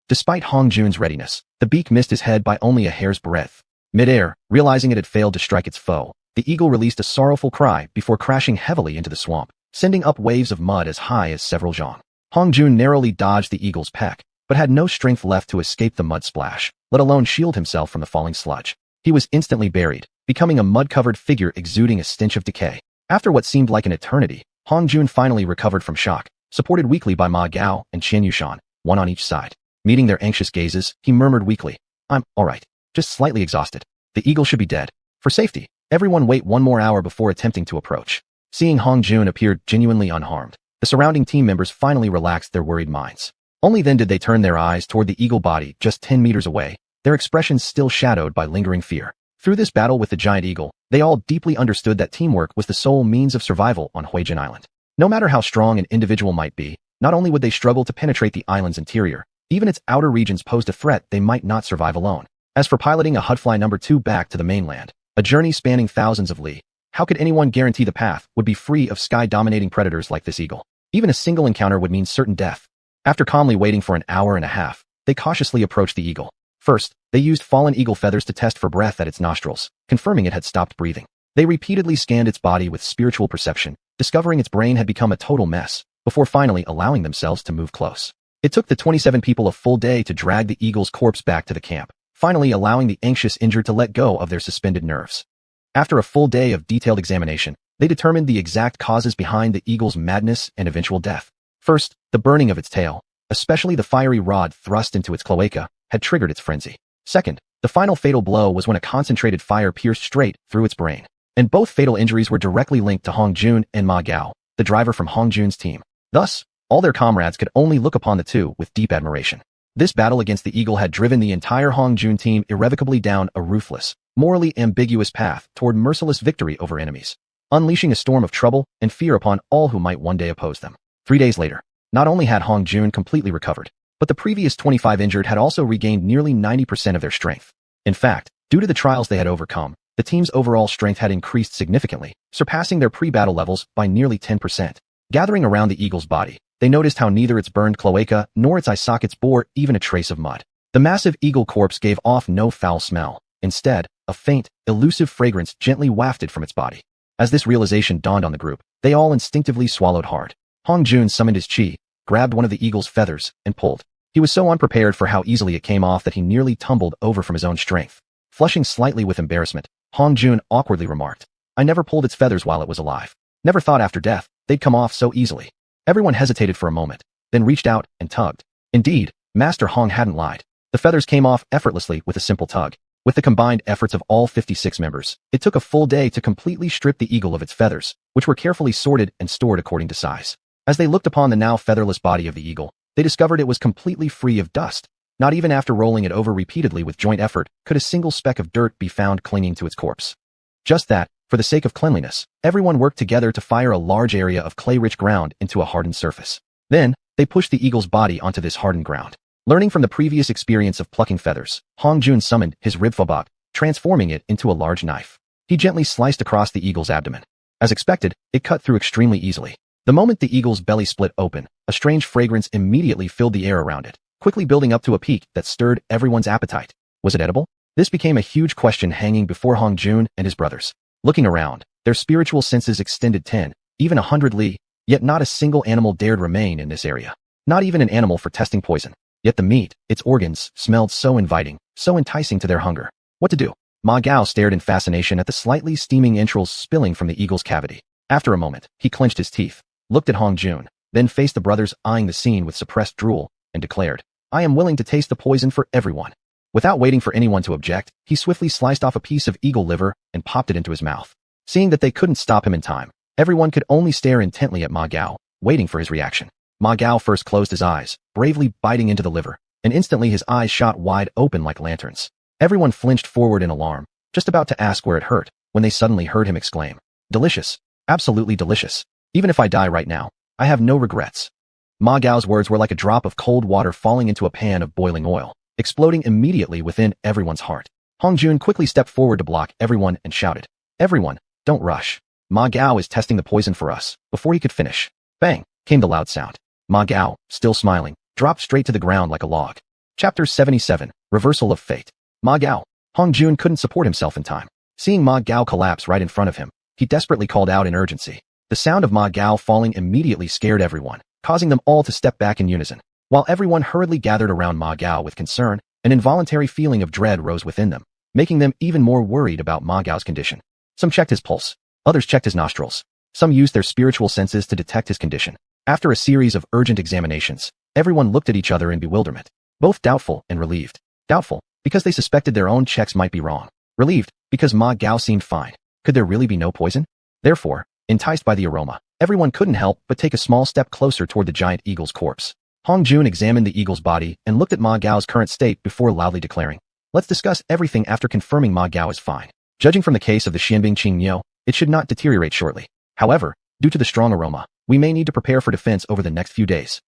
Despite Hong Jun's readiness, the beak missed his head by only a hair's breadth. Mid-air, realizing it had failed to strike its foe, the eagle released a sorrowful cry before crashing heavily into the swamp, sending up waves of mud as high as several zhang. Hong Jun narrowly dodged the eagle's peck, but had no strength left to escape the mud splash, let alone shield himself from the falling sludge. He was instantly buried, becoming a mud-covered figure exuding a stench of decay. After what seemed like an eternity, Hong Jun finally recovered from shock, supported weakly by Ma Gao and xianxia, one on each side. Meeting their anxious gazes, he murmured weakly, "I'm all right, just slightly exhausted. The eagle should be dead. For safety, everyone wait 1 more hour before attempting to approach." Seeing Hong Jun appear genuinely unharmed, the surrounding team members finally relaxed their worried minds. Only then did they turn their eyes toward the eagle body just 10 meters away, their expressions still shadowed by lingering fear. Through this battle with the giant eagle, they all deeply understood that teamwork was the sole means of survival on Huijin Island. No matter how strong an individual might be, not only would they struggle to penetrate the island's interior, even its outer regions posed a threat they might not survive alone. As for piloting a Hudfly No. 2 back to the mainland, a journey spanning thousands of li, how could anyone guarantee the path would be free of sky-dominating predators like this eagle? Even a single encounter would mean certain death. After calmly waiting for an hour and a half, they cautiously approached the eagle. First, they used fallen eagle feathers to test for breath at its nostrils, confirming it had stopped breathing. They repeatedly scanned its body with spiritual perception, discovering its brain had become a total mess, before finally allowing themselves to move close. It took the 27 people a full day to drag the eagle's corpse back to the camp, finally allowing the anxious injured to let go of their suspended nerves. After a full day of detailed examination, they determined the exact causes behind the eagle's madness and eventual death. First, the burning of its tail, especially the fiery rod thrust into its cloaca, had triggered its frenzy. Second, the final fatal blow was when a concentrated fire pierced straight through its brain. And both fatal injuries were directly linked to Hong Jun and Ma Gao, the driver from Hong Jun's team. Thus, all their comrades could only look upon the two with deep admiration. This battle against the eagle had driven the entire Hong Jun team irrevocably down a ruthless, morally ambiguous path toward merciless victory over enemies, unleashing a storm of trouble and fear upon all who might one day oppose them. 3 days later, not only had Hong Jun completely recovered, but the previous 25 injured had also regained nearly 90% of their strength. In fact, due to the trials they had overcome, the team's overall strength had increased significantly, surpassing their pre-battle levels by nearly 10%. Gathering around the eagle's body, they noticed how neither its burned cloaca nor its eye sockets bore even a trace of mud. The massive eagle corpse gave off no foul smell. Instead, a faint, elusive fragrance gently wafted from its body. As this realization dawned on the group, they all instinctively swallowed hard. Hong Jun summoned his chi, grabbed one of the eagle's feathers, and pulled. He was so unprepared for how easily it came off that he nearly tumbled over from his own strength. Flushing slightly with embarrassment, Hong Jun awkwardly remarked, "I never pulled its feathers while it was alive. Never thought after death they'd come off so easily." Everyone hesitated for a moment, then reached out and tugged. Indeed, Master Hong hadn't lied. The feathers came off effortlessly with a simple tug. With the combined efforts of all 56 members, it took a full day to completely strip the eagle of its feathers, which were carefully sorted and stored according to size. As they looked upon the now featherless body of the eagle, they discovered it was completely free of dust. Not even after rolling it over repeatedly with joint effort could a single speck of dirt be found clinging to its corpse. Just that, for the sake of cleanliness, everyone worked together to fire a large area of clay-rich ground into a hardened surface. Then, they pushed the eagle's body onto this hardened ground. Learning from the previous experience of plucking feathers, Hong Jun summoned his ribfobot, transforming it into a large knife. He gently sliced across the eagle's abdomen. As expected, it cut through extremely easily. The moment the eagle's belly split open, a strange fragrance immediately filled the air around it, quickly building up to a peak that stirred everyone's appetite. Was it edible? This became a huge question hanging before Hong Jun and his brothers. Looking around, their spiritual senses extended 10, even 100 li, yet not a single animal dared remain in this area. Not even an animal for testing poison. Yet the meat, its organs, smelled so inviting, so enticing to their hunger. What to do? Ma Gao stared in fascination at the slightly steaming entrails spilling from the eagle's cavity. After a moment, he clenched his teeth, looked at Hong Jun, then faced the brothers eyeing the scene with suppressed drool, and declared, "I am willing to taste the poison for everyone." Without waiting for anyone to object, he swiftly sliced off a piece of eagle liver and popped it into his mouth. Seeing that they couldn't stop him in time, everyone could only stare intently at Ma Gao, waiting for his reaction. Ma Gao first closed his eyes, bravely biting into the liver, and instantly his eyes shot wide open like lanterns. Everyone flinched forward in alarm, just about to ask where it hurt, when they suddenly heard him exclaim, "Delicious. Absolutely delicious. Even if I die right now, I have no regrets." Ma Gao's words were like a drop of cold water falling into a pan of boiling oil, exploding immediately within everyone's heart. Hong Jun quickly stepped forward to block everyone and shouted, "Everyone, don't rush. Ma Gao is testing the poison for us." Before he could finish, bang, came the loud sound. Ma Gao, still smiling, dropped straight to the ground like a log. Chapter 77, Reversal of Fate. Ma Gao. Hong Jun couldn't support himself in time. Seeing Ma Gao collapse right in front of him, he desperately called out in urgency. The sound of Ma Gao falling immediately scared everyone, causing them all to step back in unison. While everyone hurriedly gathered around Ma Gao with concern, an involuntary feeling of dread rose within them, making them even more worried about Ma Gao's condition. Some checked his pulse, others checked his nostrils. Some used their spiritual senses to detect his condition. After a series of urgent examinations, everyone looked at each other in bewilderment, both doubtful and relieved. Doubtful, because they suspected their own checks might be wrong. Relieved, because Ma Gao seemed fine. Could there really be no poison? Therefore, enticed by the aroma, everyone couldn't help but take a small step closer toward the giant eagle's corpse. Hong Jun examined the eagle's body and looked at Ma Gao's current state before loudly declaring, "Let's discuss everything after confirming Ma Gao is fine." Judging from the case of the Xianbing Qingyou, it should not deteriorate shortly. However, due to the strong aroma, we may need to prepare for defense over the next few days.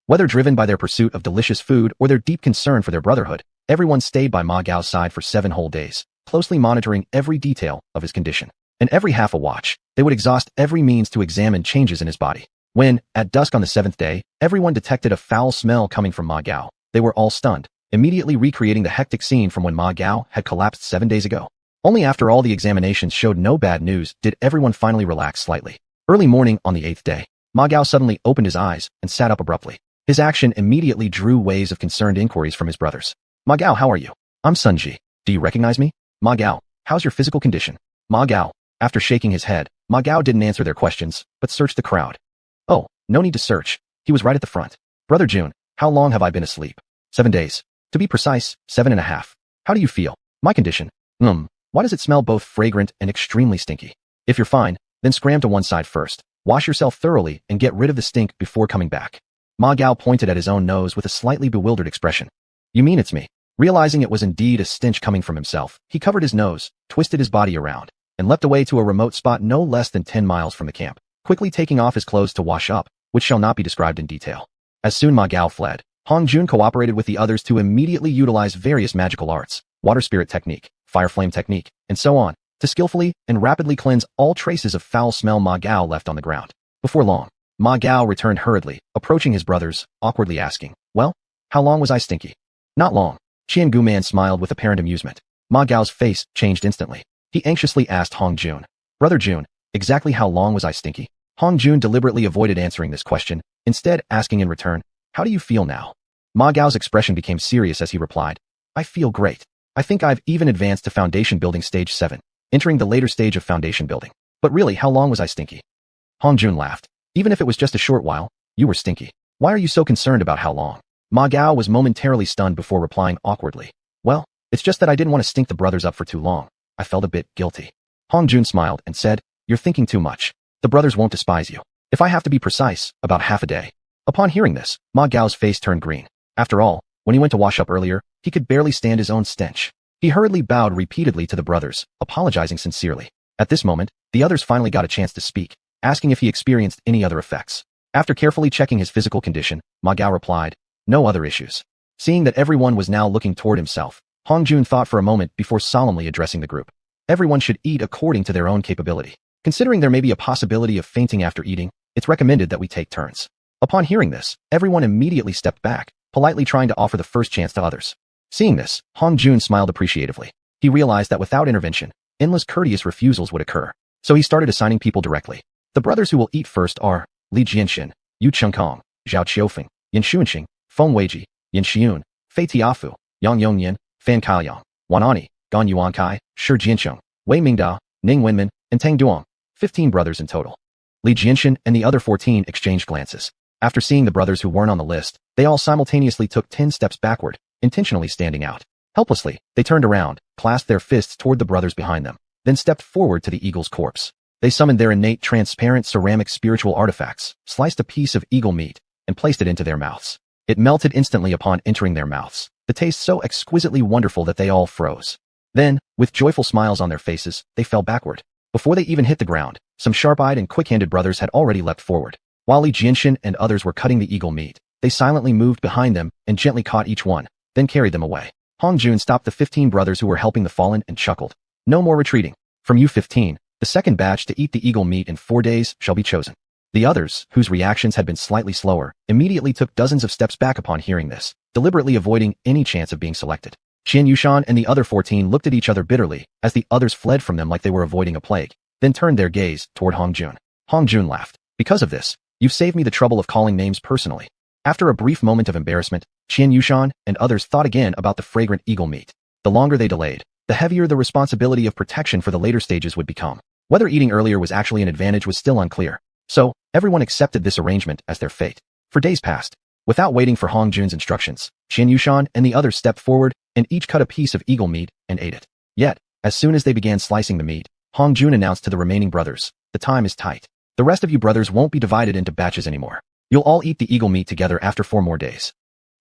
Whether driven by their pursuit of delicious food or their deep concern for their brotherhood, everyone stayed by Ma Gao's side for 7 whole days, closely monitoring every detail of his condition. And every half a watch, they would exhaust every means to examine changes in his body. When, at dusk on the 7th day, everyone detected a foul smell coming from Ma Gao, they were all stunned, immediately recreating the hectic scene from when Ma Gao had collapsed 7 days ago. Only after all the examinations showed no bad news did everyone finally relax slightly. Early morning on the 8th day, Ma Gao suddenly opened his eyes and sat up abruptly. His action immediately drew waves of concerned inquiries from his brothers. "Ma Gao, how are you?" "I'm Sunji. Do you recognize me?" "Ma Gao, how's your physical condition?" Ma Gao. After shaking his head, Ma Gao didn't answer their questions, but searched the crowd. "Oh, no need to search. He was right at the front." "Brother Jun, how long have I been asleep?" 7 days. To be precise, 7.5. "How do you feel?" "My condition? Why does it smell both fragrant and extremely stinky?" "If you're fine, then scram to one side first. Wash yourself thoroughly and get rid of the stink before coming back." Ma Gao pointed at his own nose with a slightly bewildered expression. "You mean it's me?" Realizing it was indeed a stench coming from himself, he covered his nose, twisted his body around, and leapt away to a remote spot no less than 10 miles from the camp, quickly taking off his clothes to wash up, which shall not be described in detail. As soon Ma Gao fled, Hong Jun cooperated with the others to immediately utilize various magical arts, water spirit technique, fire flame technique, and so on, to skillfully and rapidly cleanse all traces of foul smell Ma Gao left on the ground. Before long, Ma Gao returned hurriedly, approaching his brothers, awkwardly asking, "Well, how long was I stinky?" "Not long." Qian Guman smiled with apparent amusement. Ma Gao's face changed instantly. He anxiously asked Hong Jun, "Brother Jun, exactly how long was I stinky?" Hong Jun deliberately avoided answering this question, instead asking in return, "How do you feel now?" Ma Gao's expression became serious as he replied, "I feel great. I think I've even advanced to foundation building stage 7, entering the later stage of foundation building. But really, how long was I stinky?" Hong Jun laughed. "Even if it was just a short while, you were stinky. Why are you so concerned about how long?" Ma Gao was momentarily stunned before replying awkwardly, "Well, It's just that I didn't want to stink the brothers up for too long. I felt a bit guilty. Hong Jun smiled and said, "You're thinking too much. The brothers won't despise you. If I have to be precise, about half a day." Upon hearing this, Ma Gao's face turned green. After all, when he went to wash up earlier, he could barely stand his own stench. He hurriedly bowed repeatedly to the brothers, apologizing sincerely. At this moment, the others finally got a chance to speak, asking if he experienced any other effects. After carefully checking his physical condition, Ma Gao replied, "No other issues." Seeing that everyone was now looking toward himself, Hong Jun thought for a moment before solemnly addressing the group. Everyone should eat according to their own capability. Considering there may be a possibility of fainting after eating, it's recommended that we take turns. Upon hearing this, everyone immediately stepped back, politely trying to offer the first chance to others. Seeing this, Hong Jun smiled appreciatively. He realized that without intervention, endless courteous refusals would occur. So he started assigning people directly. The brothers who will eat first are Li Jianxian, Yu Chengkong, Zhao Qiufeng, Yin Xuanxing, Feng Weiji, Yin Xiun, Fei Tiafu, Yang Yongyan, Fan Kaoyang, Wanani, Gan Yuankai, Shi Jiancheng, Wei Mingdao, Ning Wenmin, and Tang Duong. 15 brothers in total. Li Jianxian and the other 14 exchanged glances. After seeing the brothers who weren't on the list, they all simultaneously took 10 steps backward, intentionally standing out. Helplessly, they turned around, clasped their fists toward the brothers behind them, then stepped forward to the eagle's corpse. They summoned their innate transparent ceramic spiritual artifacts, sliced a piece of eagle meat, and placed it into their mouths. It melted instantly upon entering their mouths, the taste so exquisitely wonderful that they all froze. Then, with joyful smiles on their faces, they fell backward. Before they even hit the ground, some sharp-eyed and quick-handed brothers had already leapt forward. While Li Jianxian and others were cutting the eagle meat, they silently moved behind them and gently caught each one, then carried them away. Hong Jun stopped the 15 brothers who were helping the fallen and chuckled. "No more retreating. From you 15, the second batch to eat the eagle meat in 4 days shall be chosen." The others, whose reactions had been slightly slower, immediately took dozens of steps back upon hearing this, deliberately avoiding any chance of being selected. Xianxia and the other 14 looked at each other bitterly as the others fled from them like they were avoiding a plague, then turned their gaze toward Hong Jun. Hong Jun laughed. "Because of this, you've saved me the trouble of calling names personally." After a brief moment of embarrassment, Xianxia and others thought again about the fragrant eagle meat. The longer they delayed, the heavier the responsibility of protection for the later stages would become. Whether eating earlier was actually an advantage was still unclear. So, everyone accepted this arrangement as their fate. For days passed. Without waiting for Hong Jun's instructions, Xianxia and the others stepped forward and each cut a piece of eagle meat and ate it. Yet, as soon as they began slicing the meat, Hong Jun announced to the remaining brothers, "The time is tight. The rest of you brothers won't be divided into batches anymore. You'll all eat the eagle meat together after 4 more days."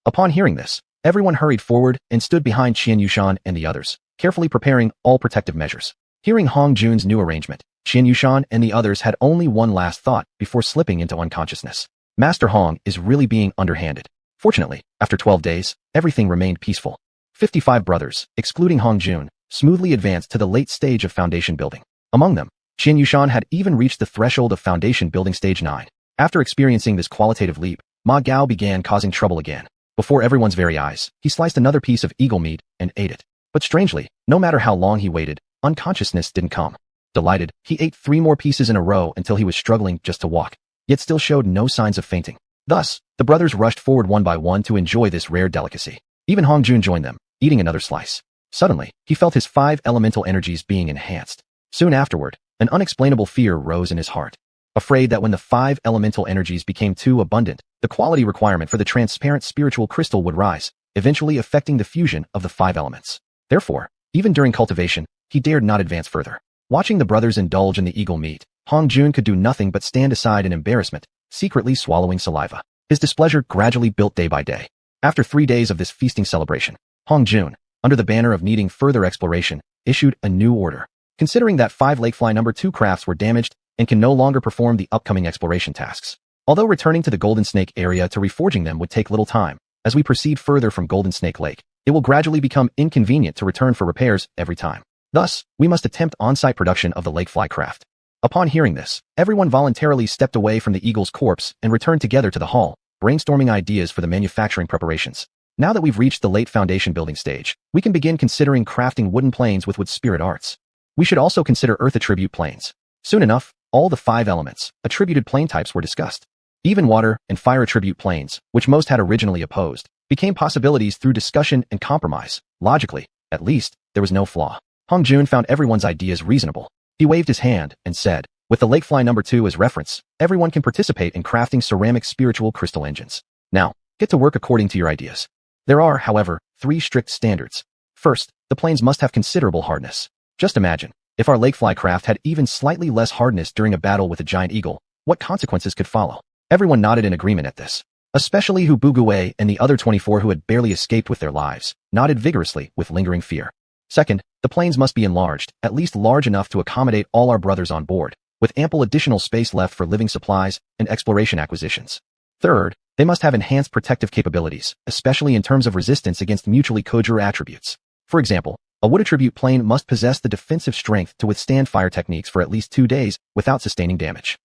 Upon hearing this, everyone hurried forward and stood behind Xianxia and the others, carefully preparing all protective measures. Hearing Hong Jun's new arrangement, Xianxia and the others had only one last thought before slipping into unconsciousness. Master Hong is really being underhanded. Fortunately, after 12 days, everything remained peaceful. 55 brothers, excluding Hong Jun, smoothly advanced to the late stage of foundation building. Among them, Xianxia had even reached the threshold of foundation building stage 9. After experiencing this qualitative leap, Ma Gao began causing trouble again. Before everyone's very eyes, he sliced another piece of eagle meat and ate it. But strangely, no matter how long he waited, unconsciousness didn't come. Delighted, he ate 3 more pieces in a row until he was struggling just to walk, yet still showed no signs of fainting. Thus, the brothers rushed forward one by one to enjoy this rare delicacy. Even Hong Jun joined them, eating another slice. Suddenly, he felt his 5 elemental energies being enhanced. Soon afterward, an unexplainable fear rose in his heart. Afraid that when the 5 elemental energies became too abundant, the quality requirement for the transparent spiritual crystal would rise, eventually affecting the fusion of the 5 elements. Therefore, even during cultivation, he dared not advance further. Watching the brothers indulge in the eagle meat, Hong Jun could do nothing but stand aside in embarrassment, secretly swallowing saliva. His displeasure gradually built day by day. After 3 days of this feasting celebration, Hong Jun, under the banner of needing further exploration, issued a new order. Considering that 5 Lakefly No. 2 crafts were damaged and can no longer perform the upcoming exploration tasks. Although returning to the Golden Snake area to reforging them would take little time, as we proceed further from Golden Snake Lake, it will gradually become inconvenient to return for repairs every time. Thus, we must attempt on-site production of the Lakefly craft. Upon hearing this, everyone voluntarily stepped away from the eagle's corpse and returned together to the hall, brainstorming ideas for the manufacturing preparations. Now that we've reached the late foundation building stage, we can begin considering crafting wooden planes with wood spirit arts. We should also consider earth attribute planes. Soon enough, all the 5 elements, attributed plane types were discussed. Even water and fire attribute planes, which most had originally opposed, became possibilities through discussion and compromise. Logically, at least, there was no flaw. Hong Jun found everyone's ideas reasonable. He waved his hand and said, "With the Lakefly No. 2 as reference, everyone can participate in crafting ceramic spiritual crystal engines. Now, get to work according to your ideas. There are, however, 3 strict standards. First, the planes must have considerable hardness. Just imagine, if our lakefly craft had even slightly less hardness during a battle with a giant eagle, what consequences could follow? Everyone nodded in agreement at this. Especially Hu Bugue and the other 24 who had barely escaped with their lives, nodded vigorously with lingering fear. Second, the planes must be enlarged, at least large enough to accommodate all our brothers on board, with ample additional space left for living supplies and exploration acquisitions. Third, they must have enhanced protective capabilities, especially in terms of resistance against mutually congruent attributes. For example, a wood attribute plane must possess the defensive strength to withstand fire techniques for at least 2 days without sustaining damage.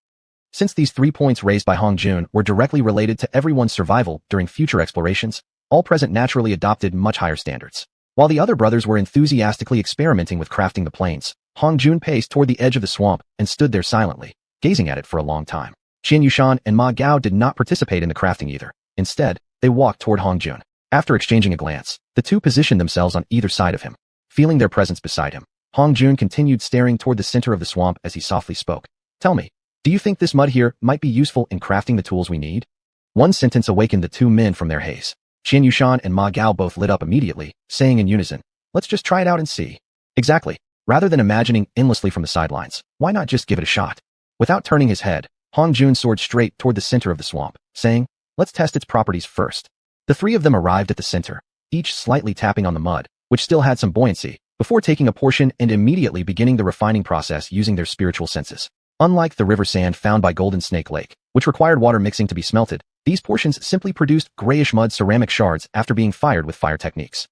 Since these 3 points raised by Hong Jun were directly related to everyone's survival during future explorations, all present naturally adopted much higher standards. While the other brothers were enthusiastically experimenting with crafting the planes, Hong Jun paced toward the edge of the swamp and stood there silently, gazing at it for a long time. Xiuxian and Ma Gao did not participate in the crafting either. Instead, they walked toward Hong Jun. After exchanging a glance, the two positioned themselves on either side of him. Feeling their presence beside him, Hong Jun continued staring toward the center of the swamp as he softly spoke. Tell me, do you think this mud here might be useful in crafting the tools we need? One sentence awakened the two men from their haze. Xiuxian and Ma Gao both lit up immediately, saying in unison, let's just try it out and see. Exactly. Rather than imagining endlessly from the sidelines, why not just give it a shot? Without turning his head, Hong Jun soared straight toward the center of the swamp, saying, let's test its properties first. The three of them arrived at the center, each slightly tapping on the mud, which still had some buoyancy, before taking a portion and immediately beginning the refining process using their spiritual senses. Unlike the river sand found by Golden Snake Lake, which required water mixing to be smelted, these portions simply produced grayish mud ceramic shards after being fired with fire techniques.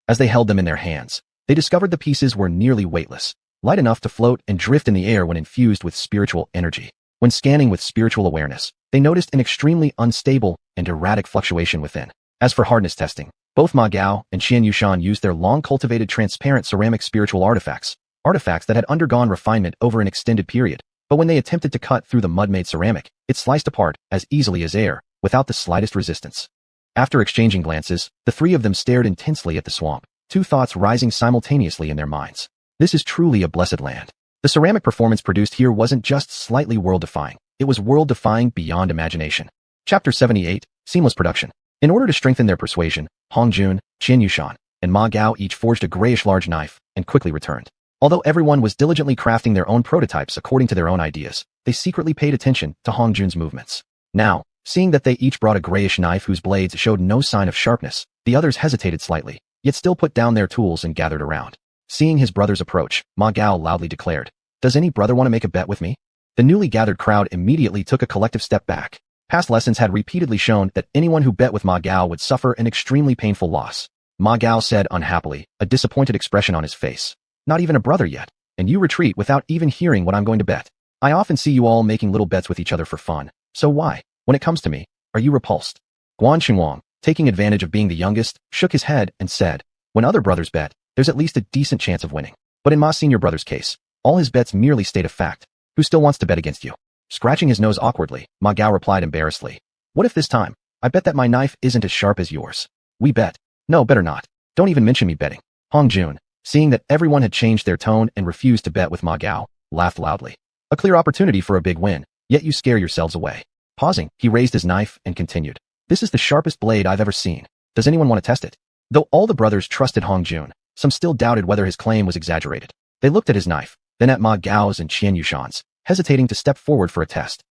As they held them in their hands, they discovered the pieces were nearly weightless, light enough to float and drift in the air when infused with spiritual energy. When scanning with spiritual awareness, they noticed an extremely unstable and erratic fluctuation within. As for hardness testing, both Ma Gao and Xianxia used their long-cultivated transparent ceramic spiritual artifacts that had undergone refinement over an extended period. But when they attempted to cut through the mud-made ceramic, it sliced apart as easily as air, without the slightest resistance. After exchanging glances, the three of them stared intensely at the swamp, two thoughts rising simultaneously in their minds. This is truly a blessed land. The ceramic performance produced here wasn't just slightly world-defying, it was world-defying beyond imagination. Chapter 78, Seamless Production. In order to strengthen their persuasion, Hong Jun, Xiuxian, and Ma Gao each forged a grayish large knife and quickly returned. Although everyone was diligently crafting their own prototypes according to their own ideas, they secretly paid attention to Hong Jun's movements. Now, seeing that they each brought a grayish knife whose blades showed no sign of sharpness, the others hesitated slightly, yet still put down their tools and gathered around. Seeing his brother's approach, Ma Gao loudly declared, "Does any brother want to make a bet with me?" The newly gathered crowd immediately took a collective step back. Past lessons had repeatedly shown that anyone who bet with Ma Gao would suffer an extremely painful loss. Ma Gao said unhappily, a disappointed expression on his face. Not even a brother yet, and you retreat without even hearing what I'm going to bet. I often see you all making little bets with each other for fun, so why, when it comes to me, are you repulsed? Xuanhuan, taking advantage of being the youngest, shook his head and said, when other brothers bet, there's at least a decent chance of winning. But in Ma senior brother's case, all his bets merely state a fact. Who still wants to bet against you? Scratching his nose awkwardly, Ma Gao replied embarrassedly. What if this time, I bet that my knife isn't as sharp as yours? We bet. No, better not. Don't even mention me betting. Hong Jun, seeing that everyone had changed their tone and refused to bet with Ma Gao, laughed loudly. A clear opportunity for a big win, yet you scare yourselves away. Pausing, he raised his knife and continued. This is the sharpest blade I've ever seen. Does anyone want to test it? Though all the brothers trusted Hong Jun, some still doubted whether his claim was exaggerated. They looked at his knife, then at Ma Gao's and Xianxuan's, hesitating to step forward for a test.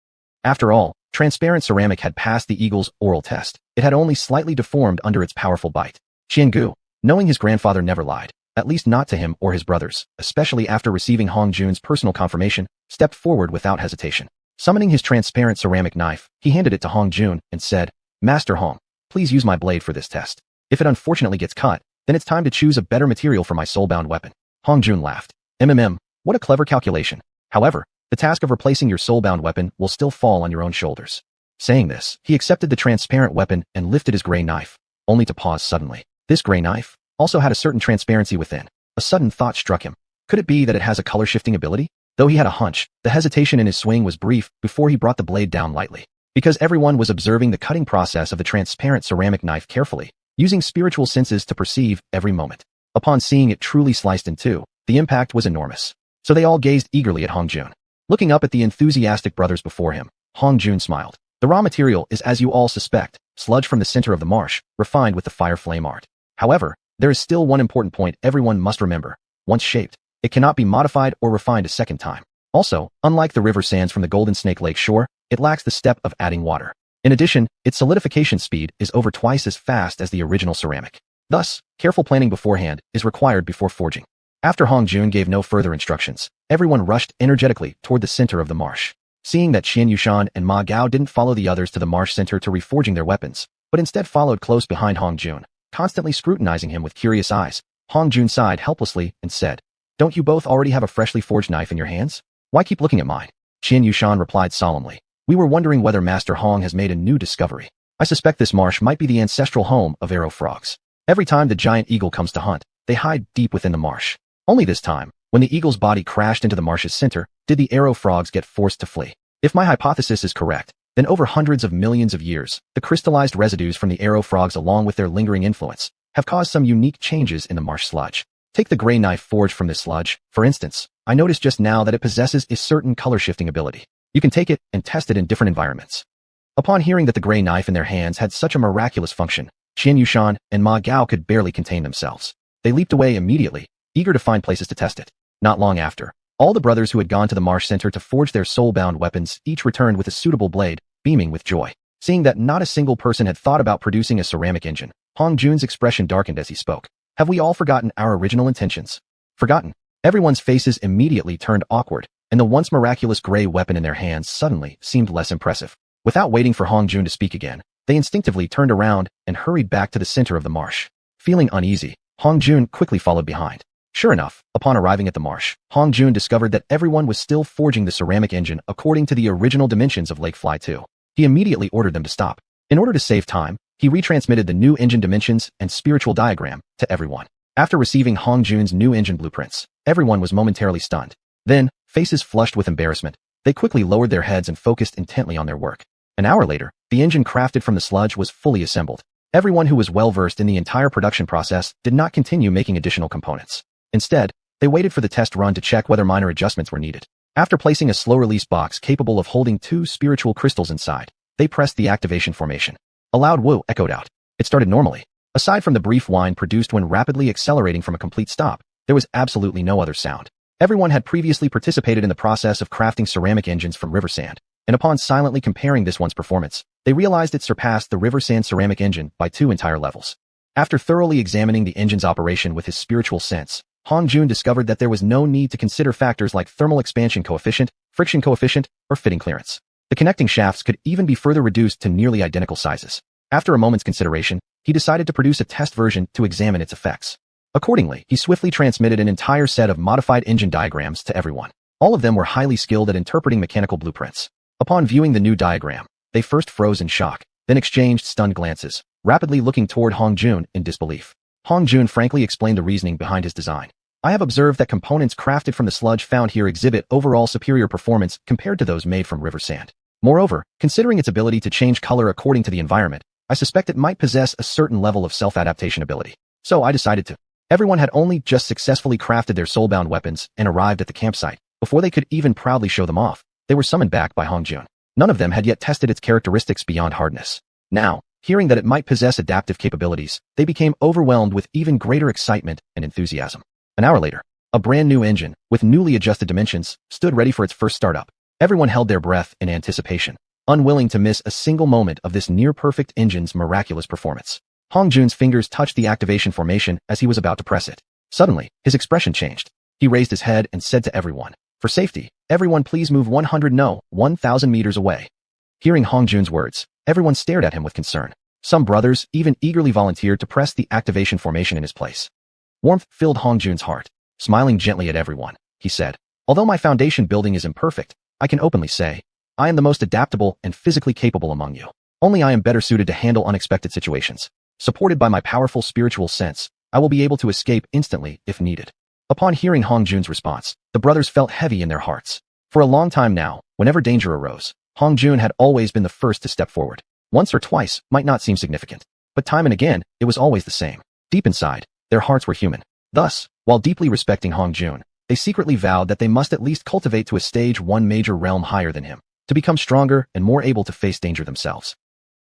After all, transparent ceramic had passed the eagle's oral test. It had only slightly deformed under its powerful bite. Xiangu, knowing his grandfather never lied, at least not to him or his brothers, especially after receiving Hong Jun's personal confirmation, stepped forward without hesitation. Summoning his transparent ceramic knife, he handed it to Hong Jun and said, Master Hong, please use my blade for this test. If it unfortunately gets cut, then it's time to choose a better material for my soul-bound weapon. Hong Jun laughed. What a clever calculation. However, the task of replacing your soul-bound weapon will still fall on your own shoulders. Saying this, he accepted the transparent weapon and lifted his gray knife, only to pause suddenly. This gray knife also had a certain transparency within. A sudden thought struck him. Could it be that it has a color-shifting ability? Though he had a hunch, the hesitation in his swing was brief before he brought the blade down lightly. Because everyone was observing the cutting process of the transparent ceramic knife carefully, using spiritual senses to perceive every moment. Upon seeing it truly sliced in two, the impact was enormous. So they all gazed eagerly at Hong Jun. Looking up at the enthusiastic brothers before him, Hong Jun smiled. The raw material is as you all suspect, sludge from the center of the marsh, refined with the fire flame art. However, There is still one important point everyone must remember. Once shaped, it cannot be modified or refined a second time. Also, unlike the river sands from the Golden Snake Lake shore, it lacks the step of adding water. In addition, its solidification speed is over twice as fast as the original ceramic. Thus, careful planning beforehand is required before forging. After Hong Jun gave no further instructions, everyone rushed energetically toward the center of the marsh. Seeing that xiuxian and Ma Gao didn't follow the others to the marsh center to reforging their weapons, but instead followed close behind Hong Jun, constantly scrutinizing him with curious eyes, Hong Jun sighed helplessly and said, "Don't you both already have a freshly forged knife in your hands? Why keep looking at mine?" Xiuxian replied solemnly, "We were wondering whether Master Hong has made a new discovery. I suspect this marsh might be the ancestral home of arrow frogs. Every time the giant eagle comes to hunt, they hide deep within the marsh. Only this time, when the eagle's body crashed into the marsh's center, did the arrow frogs get forced to flee. If my hypothesis is correct, then over hundreds of millions of years, the crystallized residues from the arrow frogs along with their lingering influence have caused some unique changes in the marsh sludge. Take the gray knife forged from this sludge, for instance. I noticed just now that it possesses a certain color-shifting ability. You can take it and test it in different environments." Upon hearing that the gray knife in their hands had such a miraculous function, Xiuxian and Ma Gao could barely contain themselves. They leaped away immediately, eager to find places to test it. Not long after, all the brothers who had gone to the marsh center to forge their soul-bound weapons each returned with a suitable blade, beaming with joy. Seeing that not a single person had thought about producing a ceramic engine, Hong Jun's expression darkened as he spoke. "Have we all forgotten our original intentions?" "Forgotten?" Everyone's faces immediately turned awkward, and the once miraculous gray weapon in their hands suddenly seemed less impressive. Without waiting for Hong Jun to speak again, they instinctively turned around and hurried back to the center of the marsh. Feeling uneasy, Hong Jun quickly followed behind. Sure enough, upon arriving at the marsh, Hong Jun discovered that everyone was still forging the ceramic engine according to the original dimensions of Lake Fly 2. He immediately ordered them to stop. In order to save time, he retransmitted the new engine dimensions and spiritual diagram to everyone. After receiving Hong Jun's new engine blueprints, everyone was momentarily stunned. Then, faces flushed with embarrassment, they quickly lowered their heads and focused intently on their work. An hour later, the engine crafted from the sludge was fully assembled. Everyone who was well-versed in the entire production process did not continue making additional components. Instead, they waited for the test run to check whether minor adjustments were needed. After placing a slow-release box capable of holding 2 spiritual crystals inside, they pressed the activation formation. A loud whoa echoed out. It started normally. Aside from the brief whine produced when rapidly accelerating from a complete stop, there was absolutely no other sound. Everyone had previously participated in the process of crafting ceramic engines from river sand, and upon silently comparing this one's performance, they realized it surpassed the river sand ceramic engine by 2 entire levels. After thoroughly examining the engine's operation with his spiritual sense, Hong Jun discovered that there was no need to consider factors like thermal expansion coefficient, friction coefficient, or fitting clearance. The connecting shafts could even be further reduced to nearly identical sizes. After a moment's consideration, he decided to produce a test version to examine its effects. Accordingly, he swiftly transmitted an entire set of modified engine diagrams to everyone. All of them were highly skilled at interpreting mechanical blueprints. Upon viewing the new diagram, they first froze in shock, then exchanged stunned glances, rapidly looking toward Hong Jun in disbelief. Hong Jun frankly explained the reasoning behind his design. "I have observed that components crafted from the sludge found here exhibit overall superior performance compared to those made from river sand. Moreover, considering its ability to change color according to the environment, I suspect it might possess a certain level of self-adaptation ability. So I decided to." Everyone had only just successfully crafted their soul-bound weapons and arrived at the campsite. Before they could even proudly show them off, they were summoned back by Hong Jun. None of them had yet tested its characteristics beyond hardness. Now, hearing that it might possess adaptive capabilities, they became overwhelmed with even greater excitement and enthusiasm. An hour later, a brand new engine, with newly adjusted dimensions, stood ready for its first startup. Everyone held their breath in anticipation, unwilling to miss a single moment of this near-perfect engine's miraculous performance. Hong Jun's fingers touched the activation formation as he was about to press it. Suddenly, his expression changed. He raised his head and said to everyone, "For safety, everyone please move 1,000 meters away." Hearing Hong Jun's words, everyone stared at him with concern. Some brothers even eagerly volunteered to press the activation formation in his place. Warmth filled Hong Jun's heart. Smiling gently at everyone, he said, "Although my foundation building is imperfect, I can openly say, I am the most adaptable and physically capable among you. Only I am better suited to handle unexpected situations. Supported by my powerful spiritual sense, I will be able to escape instantly if needed." Upon hearing Hong Jun's response, the brothers felt heavy in their hearts. For a long time now, whenever danger arose, Hong Jun had always been the first to step forward. Once or twice might not seem significant, but time and again, it was always the same. Deep inside, their hearts were human. Thus, while deeply respecting Hong Jun, they secretly vowed that they must at least cultivate to a stage 1 major realm higher than him, to become stronger and more able to face danger themselves.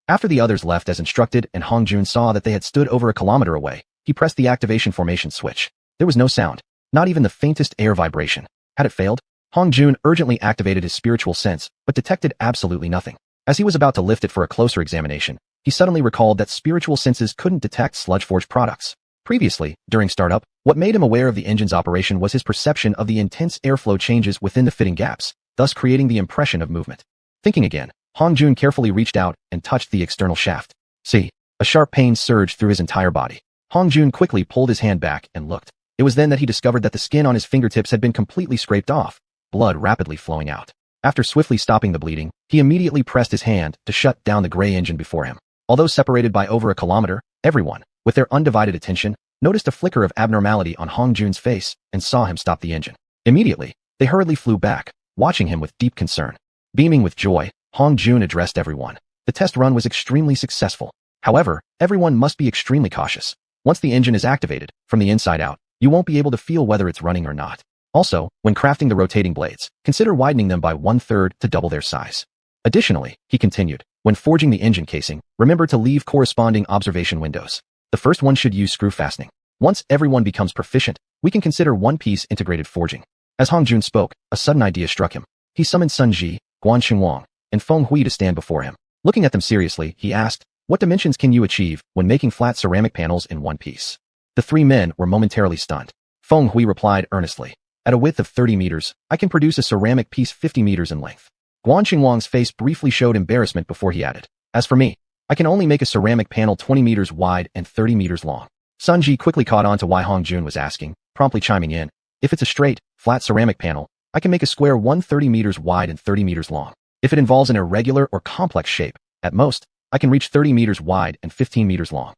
After the others left as instructed and Hong Jun saw that they had stood over a kilometer away, He pressed the activation formation switch. There was no sound, not even the faintest air vibration. Had it failed? Hongjun urgently activated his spiritual sense, but detected absolutely nothing. As he was about to lift it for a closer examination, he suddenly recalled that spiritual senses couldn't detect sludge-forged products. Previously, during startup, what made him aware of the engine's operation was his perception of the intense airflow changes within the fitting gaps, thus creating the impression of movement. Thinking again, Hongjun carefully reached out and touched the external shaft. See, a sharp pain surged through his entire body. Hongjun quickly pulled his hand back and looked. It was then that he discovered that the skin on his fingertips had been completely scraped off, blood rapidly flowing out. After swiftly stopping the bleeding, he immediately pressed his hand to shut down the gray engine before him. Although separated by over a kilometer, everyone, with their undivided attention, noticed a flicker of abnormality on Hongjun's face and saw him stop the engine. Immediately, they hurriedly flew back, watching him with deep concern. Beaming with joy, Hongjun addressed everyone. The test run was extremely successful. However, everyone must be extremely cautious. Once the engine is activated, from the inside out, you won't be able to feel whether it's running or not. Also, when crafting the rotating blades, consider widening them by 1/3 to double their size. Additionally, he continued, when forging the engine casing, remember to leave corresponding observation windows. The first one should use screw fastening. Once everyone becomes proficient, we can consider one-piece integrated forging. As Hongjun spoke, a sudden idea struck him. He summoned Sun Ji, xuanhuan, and Feng Hui to stand before him. Looking at them seriously, he asked, "What dimensions can you achieve when making flat ceramic panels in one piece?" The three men were momentarily stunned. Feng Hui replied earnestly, "At a width of 30 meters, I can produce a ceramic piece 50 meters in length." Xuanhuan's face briefly showed embarrassment before he added, "As for me, I can only make a ceramic panel 20 meters wide and 30 meters long." Sun Ji quickly caught on to why Hongjun was asking, promptly chiming in, "If it's a straight, flat ceramic panel, I can make a square 130 meters wide and 30 meters long. If it involves an irregular or complex shape, at most, I can reach 30 meters wide and 15 meters long."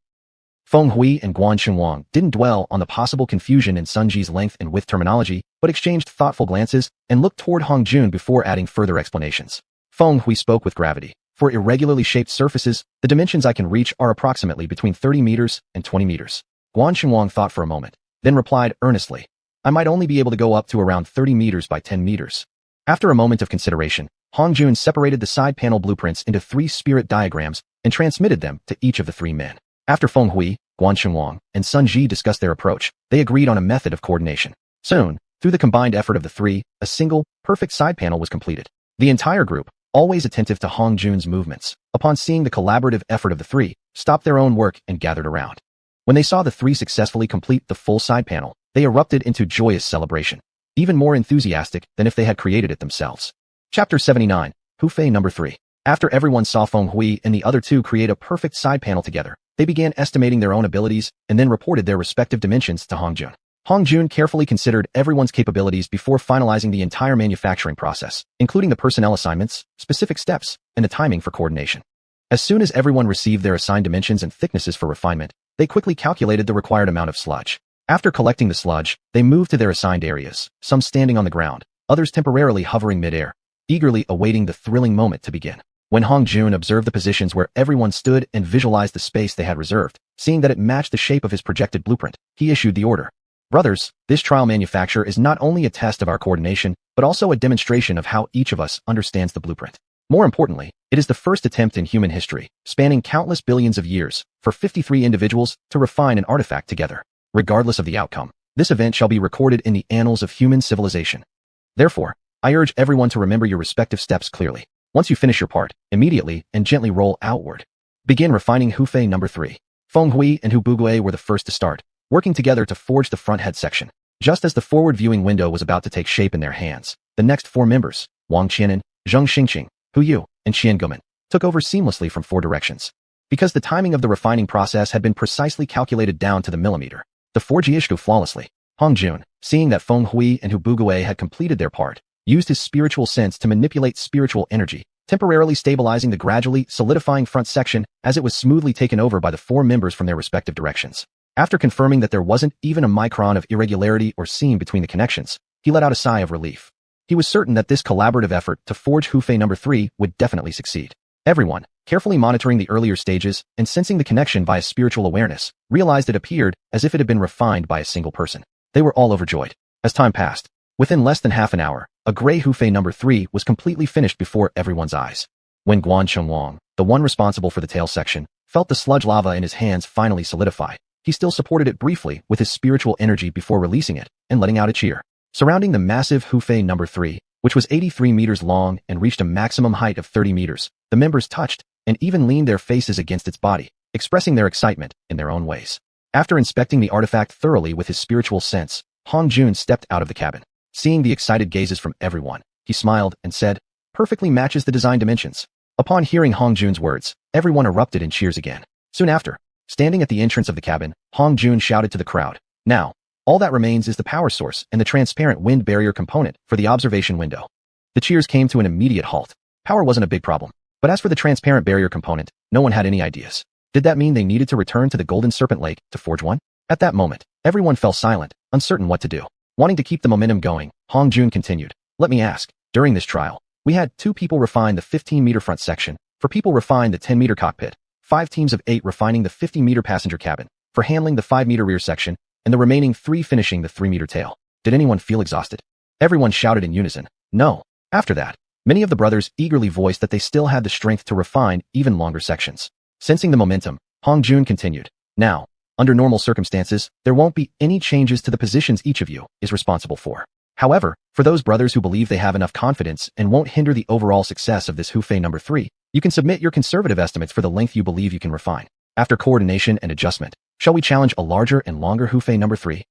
Feng Hui and xuanhuan didn't dwell on the possible confusion in Sun Ji's length and width terminology, but exchanged thoughtful glances and looked toward Hongjun before adding further explanations. Feng Hui spoke with gravity. "For irregularly shaped surfaces, the dimensions I can reach are approximately between 30 meters and 20 meters. Xuanhuan thought for a moment, then replied earnestly, "I might only be able to go up to around 30 meters by 10 meters. After a moment of consideration, Hongjun separated the side panel blueprints into 3 spirit diagrams and transmitted them to each of the 3 men. After Feng Hui, xuanhuan, and Sun Ji discussed their approach, they agreed on a method of coordination. Soon, through the combined effort of the 3, a single, perfect side panel was completed. The entire group, always attentive to Hongjun's movements, upon seeing the collaborative effort of the 3, stopped their own work and gathered around. When they saw the 3 successfully complete the full side panel, they erupted into joyous celebration, even more enthusiastic than if they had created it themselves. Chapter 79, Hufei number 3. After everyone saw Feng Hui and the other 2 create a perfect side panel together, they began estimating their own abilities and then reported their respective dimensions to Hongjun. Hongjun carefully considered everyone's capabilities before finalizing the entire manufacturing process, including the personnel assignments, specific steps, and the timing for coordination. As soon as everyone received their assigned dimensions and thicknesses for refinement, they quickly calculated the required amount of sludge. After collecting the sludge, they moved to their assigned areas, some standing on the ground, others temporarily hovering mid-air, eagerly awaiting the thrilling moment to begin. When Hongjun observed the positions where everyone stood and visualized the space they had reserved, seeing that it matched the shape of his projected blueprint, he issued the order. "Brothers, this trial manufacture is not only a test of our coordination, but also a demonstration of how each of us understands the blueprint. More importantly, it is the first attempt in human history, spanning countless billions of years, for 53 individuals to refine an artifact together. Regardless of the outcome, this event shall be recorded in the annals of human civilization. Therefore, I urge everyone to remember your respective steps clearly. Once you finish your part, immediately and gently roll outward. Begin refining Hufei number 3. Feng Hui and Hu Bugue were the first to start, working together to forge the front head section. Just as the forward viewing window was about to take shape in their hands, the next 4 members, Wang Qianan, Zheng Xingqing, Hu Yu, and Xian Guomen, took over seamlessly from 4 directions. Because the timing of the refining process had been precisely calculated down to the millimeter, the forge issued flawlessly. Hongjun, seeing that Feng Hui and Hu Bugue had completed their part, used his spiritual sense to manipulate spiritual energy, temporarily stabilizing the gradually solidifying front section as it was smoothly taken over by the 4 members from their respective directions. After confirming that there wasn't even a micron of irregularity or seam between the connections, he let out a sigh of relief. He was certain that this collaborative effort to forge Hufei number 3 would definitely succeed. Everyone, carefully monitoring the earlier stages and sensing the connection via spiritual awareness, realized it appeared as if it had been refined by a single person. They were all overjoyed. As time passed, within less than half an hour, a gray Hufei number 3 was completely finished before everyone's eyes. When Xuanhuan, the one responsible for the tail section, felt the sludge lava in his hands finally solidify, he still supported it briefly with his spiritual energy before releasing it and letting out a cheer. Surrounding the massive Hufei number 3, which was 83 meters long and reached a maximum height of 30 meters, the members touched and even leaned their faces against its body, expressing their excitement in their own ways. After inspecting the artifact thoroughly with his spiritual sense, Hong Jun stepped out of the cabin. Seeing the excited gazes from everyone, he smiled and said, "Perfectly matches the design dimensions." Upon hearing Hong Jun's words, everyone erupted in cheers again. Soon after, standing at the entrance of the cabin, Hong Jun shouted to the crowd, "Now, all that remains is the power source and the transparent wind barrier component for the observation window." The cheers came to an immediate halt. Power wasn't a big problem, but as for the transparent barrier component, no one had any ideas. Did that mean they needed to return to the Golden Serpent Lake to forge one? At that moment, everyone fell silent, uncertain what to do. Wanting to keep the momentum going, Hong Jun continued, "Let me ask, during this trial, we had 2 people refine the 15-meter front section, 4 people refine the 10-meter cockpit, 5 teams of 8 refining the 50-meter passenger cabin, for handling the 5-meter rear section, and the remaining 3 finishing the 3-meter tail. Did anyone feel exhausted?" Everyone shouted in unison, "No." After that, many of the brothers eagerly voiced that they still had the strength to refine even longer sections. Sensing the momentum, Hong Jun continued, "Now, under normal circumstances, there won't be any changes to the positions each of you is responsible for. However, for those brothers who believe they have enough confidence and won't hinder the overall success of this Hufei number 3, you can submit your conservative estimates for the length you believe you can refine. After coordination and adjustment, shall we challenge a larger and longer Hufei number 3?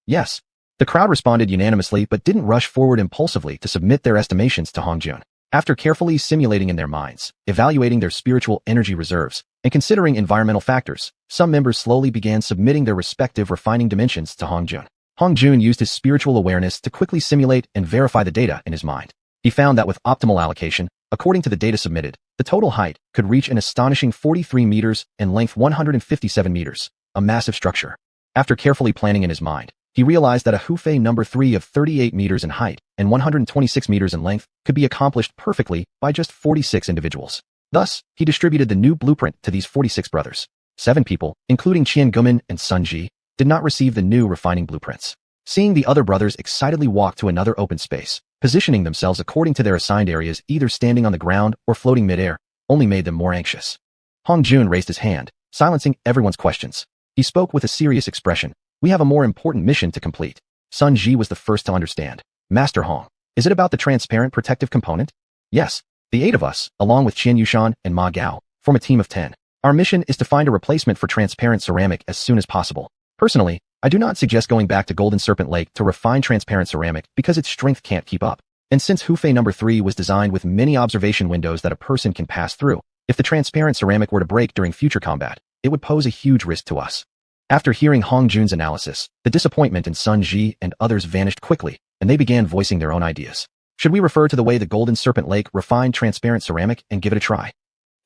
Yes." The crowd responded unanimously but didn't rush forward impulsively to submit their estimations to Hong Jun. After carefully simulating in their minds, evaluating their spiritual energy reserves, and considering environmental factors, some members slowly began submitting their respective refining dimensions to Hong Jun. Hong Jun used his spiritual awareness to quickly simulate and verify the data in his mind. He found that with optimal allocation, according to the data submitted, the total height could reach an astonishing 43 meters and length 157 meters, a massive structure. After carefully planning in his mind, he realized that a Hufei number 3 of 38 meters in height and 126 meters in length could be accomplished perfectly by just 46 individuals. Thus, he distributed the new blueprint to these 46 brothers. 7 people, including xianxia and Sun Ji, did not receive the new refining blueprints. Seeing the other brothers excitedly walk to another open space, positioning themselves according to their assigned areas, either standing on the ground or floating midair, only made them more anxious. Hong Jun raised his hand, silencing everyone's questions. He spoke with a serious expression. "We have a more important mission to complete." Sun Ji was the first to understand. "Master Hong, is it about the transparent protective component?" "Yes. The 8 of us, along with xiuxian and Ma Gao, form a team of 10. Our mission is to find a replacement for transparent ceramic as soon as possible. Personally, I do not suggest going back to Golden Serpent Lake to refine transparent ceramic because its strength can't keep up. And since Hufei number 3 was designed with many observation windows that a person can pass through, if the transparent ceramic were to break during future combat, it would pose a huge risk to us." After hearing Hong Jun's analysis, the disappointment in Sun Ji and others vanished quickly, and they began voicing their own ideas. "Should we refer to the way the Golden Serpent Lake refined transparent ceramic and give it a try?"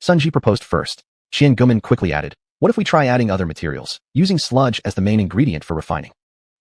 Sun Ji proposed first. xianxia quickly added, "What if we try adding other materials, using sludge as the main ingredient for refining?"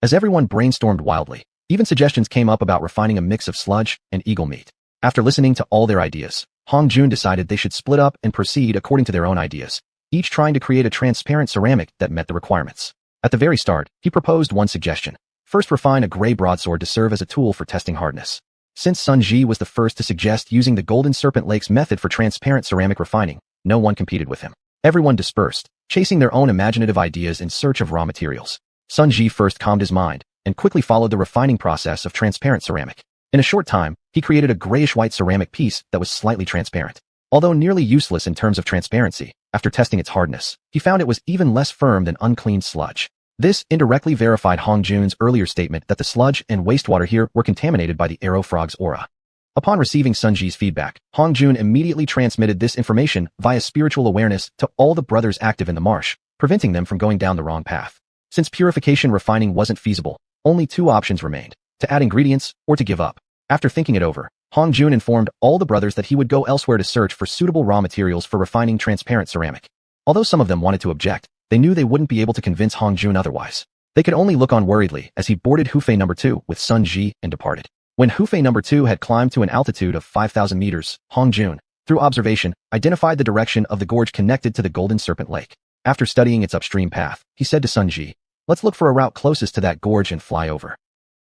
As everyone brainstormed wildly, even suggestions came up about refining a mix of sludge and eagle meat. After listening to all their ideas, Hong Jun decided they should split up and proceed according to their own ideas, each trying to create a transparent ceramic that met the requirements. At the very start, he proposed one suggestion. First, refine a gray broadsword to serve as a tool for testing hardness. Since Sun Ji was the first to suggest using the Golden Serpent Lake's method for transparent ceramic refining, no one competed with him. Everyone dispersed, chasing their own imaginative ideas in search of raw materials. Sun Ji first calmed his mind and quickly followed the refining process of transparent ceramic. In a short time, he created a grayish-white ceramic piece that was slightly transparent. Although nearly useless in terms of transparency, after testing its hardness, he found it was even less firm than uncleaned sludge. This indirectly verified Hong Jun's earlier statement that the sludge and wastewater here were contaminated by the arrow frog's aura. Upon receiving Sun Ji's feedback, Hong Jun immediately transmitted this information via spiritual awareness to all the brothers active in the marsh, preventing them from going down the wrong path. Since purification refining wasn't feasible, only 2 options remained: to add ingredients or to give up. After thinking it over, Hong Jun informed all the brothers that he would go elsewhere to search for suitable raw materials for refining transparent ceramic. Although some of them wanted to object, they knew they wouldn't be able to convince Hong Jun otherwise. They could only look on worriedly as he boarded Hufei number 2 with Sun Ji and departed. When Hufei number 2 had climbed to an altitude of 5,000 meters, Hong Jun, through observation, identified the direction of the gorge connected to the Golden Serpent Lake. After studying its upstream path, he said to Sun Ji, "Let's look for a route closest to that gorge and fly over."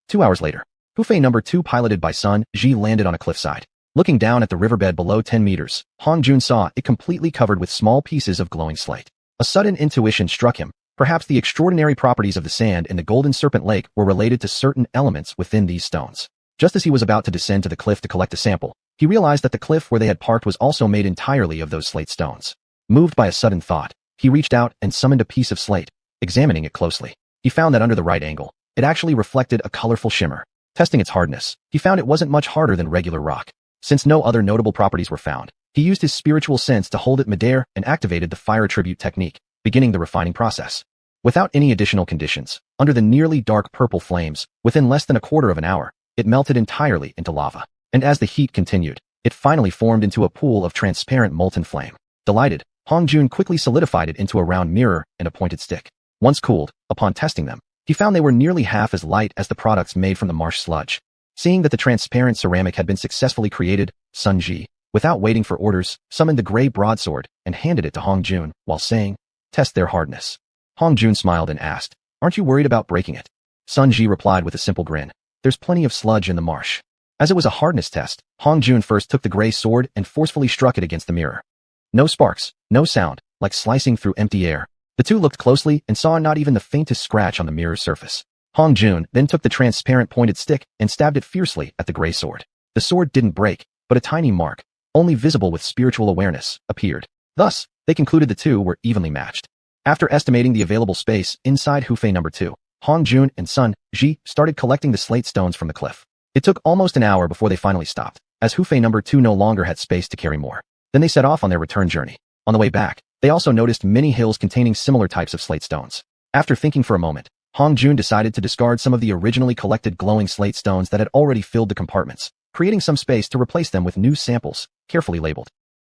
2 hours later, Hufei number 2 piloted by Sun Ji landed on a cliffside. Looking down at the riverbed below 10 meters, Hong Jun saw it completely covered with small pieces of glowing slate. A sudden intuition struck him. Perhaps the extraordinary properties of the sand in the Golden Serpent Lake were related to certain elements within these stones. Just as he was about to descend to the cliff to collect a sample, he realized that the cliff where they had parked was also made entirely of those slate stones. Moved by a sudden thought, he reached out and summoned a piece of slate. Examining it closely, he found that under the right angle, it actually reflected a colorful shimmer. Testing its hardness, he found it wasn't much harder than regular rock. Since no other notable properties were found, he used his spiritual sense to hold it midair and activated the fire attribute technique, beginning the refining process. Without any additional conditions, under the nearly dark purple flames, within less than a quarter of an hour, it melted entirely into lava. And as the heat continued, it finally formed into a pool of transparent molten flame. Delighted, Hongjun quickly solidified it into a round mirror and a pointed stick. Once cooled, upon testing them, he found they were nearly half as light as the products made from the marsh sludge. Seeing that the transparent ceramic had been successfully created, Sun Ji, without waiting for orders, summoned the gray broadsword and handed it to Hongjun while saying, "Test their hardness." Hongjun smiled and asked, "Aren't you worried about breaking it?" Sun Ji replied with a simple grin, "There's plenty of sludge in the marsh." As it was a hardness test, Hongjun first took the gray sword and forcefully struck it against the mirror. No sparks, no sound, like slicing through empty air. The two looked closely and saw not even the faintest scratch on the mirror's surface. Hongjun then took the transparent pointed stick and stabbed it fiercely at the gray sword. The sword didn't break, but a tiny mark, only visible with spiritual awareness, appeared. Thus, they concluded the two were evenly matched. After estimating the available space inside Hufei No. 2, Hongjun and Sun Ji started collecting the slate stones from the cliff. It took almost an hour before they finally stopped, as Hufei No. 2 no longer had space to carry more. Then they set off on their return journey. On the way back, they also noticed many hills containing similar types of slate stones. After thinking for a moment, Hongjun decided to discard some of the originally collected glowing slate stones that had already filled the compartments, creating some space to replace them with new samples, carefully labeled.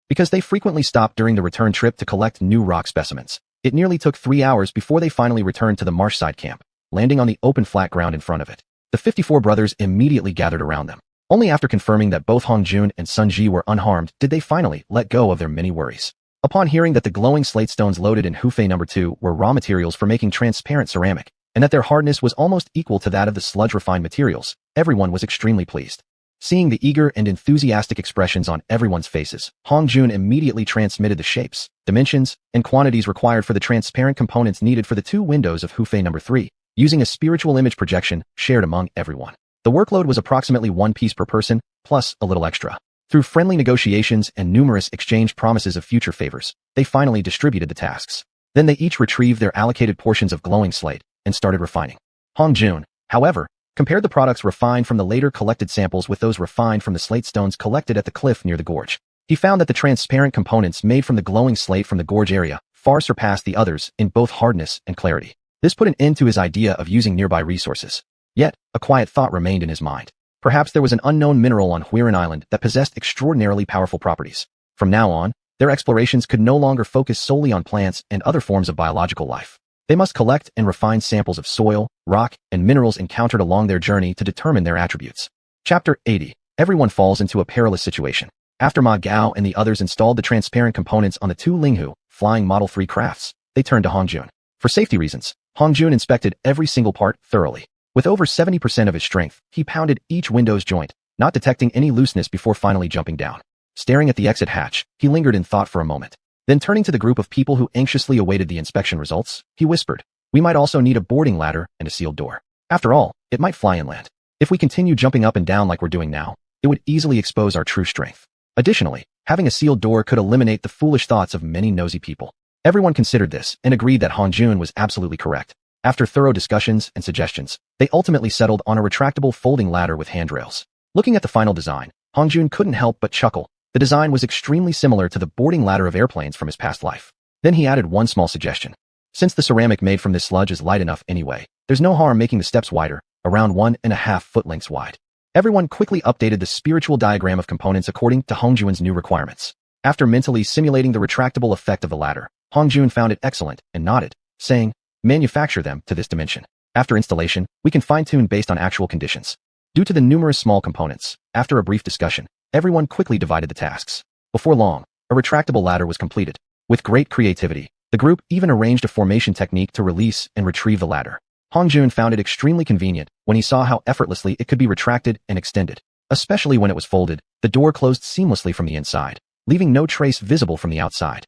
Because they frequently stopped during the return trip to collect new rock specimens, it nearly took 3 hours before they finally returned to the marshside camp, landing on the open flat ground in front of it. The 54 brothers immediately gathered around them. Only after confirming that both Hongjun and Sun Ji were unharmed did they finally let go of their many worries. Upon hearing that the glowing slate stones loaded in Hufei No. 2 were raw materials for making transparent ceramic, and that their hardness was almost equal to that of the sludge-refined materials, everyone was extremely pleased. Seeing the eager and enthusiastic expressions on everyone's faces, Hongjun immediately transmitted the shapes, dimensions, and quantities required for the transparent components needed for the 2 windows of Hufei No. 3, using a spiritual image projection shared among everyone. The workload was approximately 1 piece per person, plus a little extra. Through friendly negotiations and numerous exchanged promises of future favors, they finally distributed the tasks. Then they each retrieved their allocated portions of glowing slate and started refining. Hongjun, however, compared the products refined from the later collected samples with those refined from the slate stones collected at the cliff near the gorge. He found that the transparent components made from the glowing slate from the gorge area far surpassed the others in both hardness and clarity. This put an end to his idea of using nearby resources. Yet, a quiet thought remained in his mind. Perhaps there was an unknown mineral on Huiran Island that possessed extraordinarily powerful properties. From now on, their explorations could no longer focus solely on plants and other forms of biological life. They must collect and refine samples of soil, rock, and minerals encountered along their journey to determine their attributes. Chapter 80. Everyone falls into a perilous situation. After Ma Gao and the others installed the transparent components on the 2 Linghu, flying Model 3 crafts, they turned to Hongjun. For safety reasons, Hongjun inspected every single part thoroughly. With over 70% of his strength, he pounded each window's joint, not detecting any looseness before finally jumping down. Staring at the exit hatch, he lingered in thought for a moment. Then turning to the group of people who anxiously awaited the inspection results, he whispered, "We might also need a boarding ladder and a sealed door. After all, it might fly inland. If we continue jumping up and down like we're doing now, it would easily expose our true strength. Additionally, having a sealed door could eliminate the foolish thoughts of many nosy people." Everyone considered this and agreed that Hongjun was absolutely correct. After thorough discussions and suggestions, they ultimately settled on a retractable folding ladder with handrails. Looking at the final design, Hongjun couldn't help but chuckle. The design was extremely similar to the boarding ladder of airplanes from his past life. Then he added one small suggestion. Since the ceramic made from this sludge is light enough anyway, there's no harm making the steps wider, around 1.5 foot lengths wide. Everyone quickly updated the spiritual diagram of components according to Hongjun's new requirements. After mentally simulating the retractable effect of the ladder, Hongjun found it excellent and nodded, saying, "Manufacture them to this dimension. After installation, we can fine-tune based on actual conditions." Due to the numerous small components, after a brief discussion, everyone quickly divided the tasks. Before long, a retractable ladder was completed. With great creativity, the group even arranged a formation technique to release and retrieve the ladder. Hongjun found it extremely convenient when he saw how effortlessly it could be retracted and extended. Especially when it was folded, the door closed seamlessly from the inside, leaving no trace visible from the outside.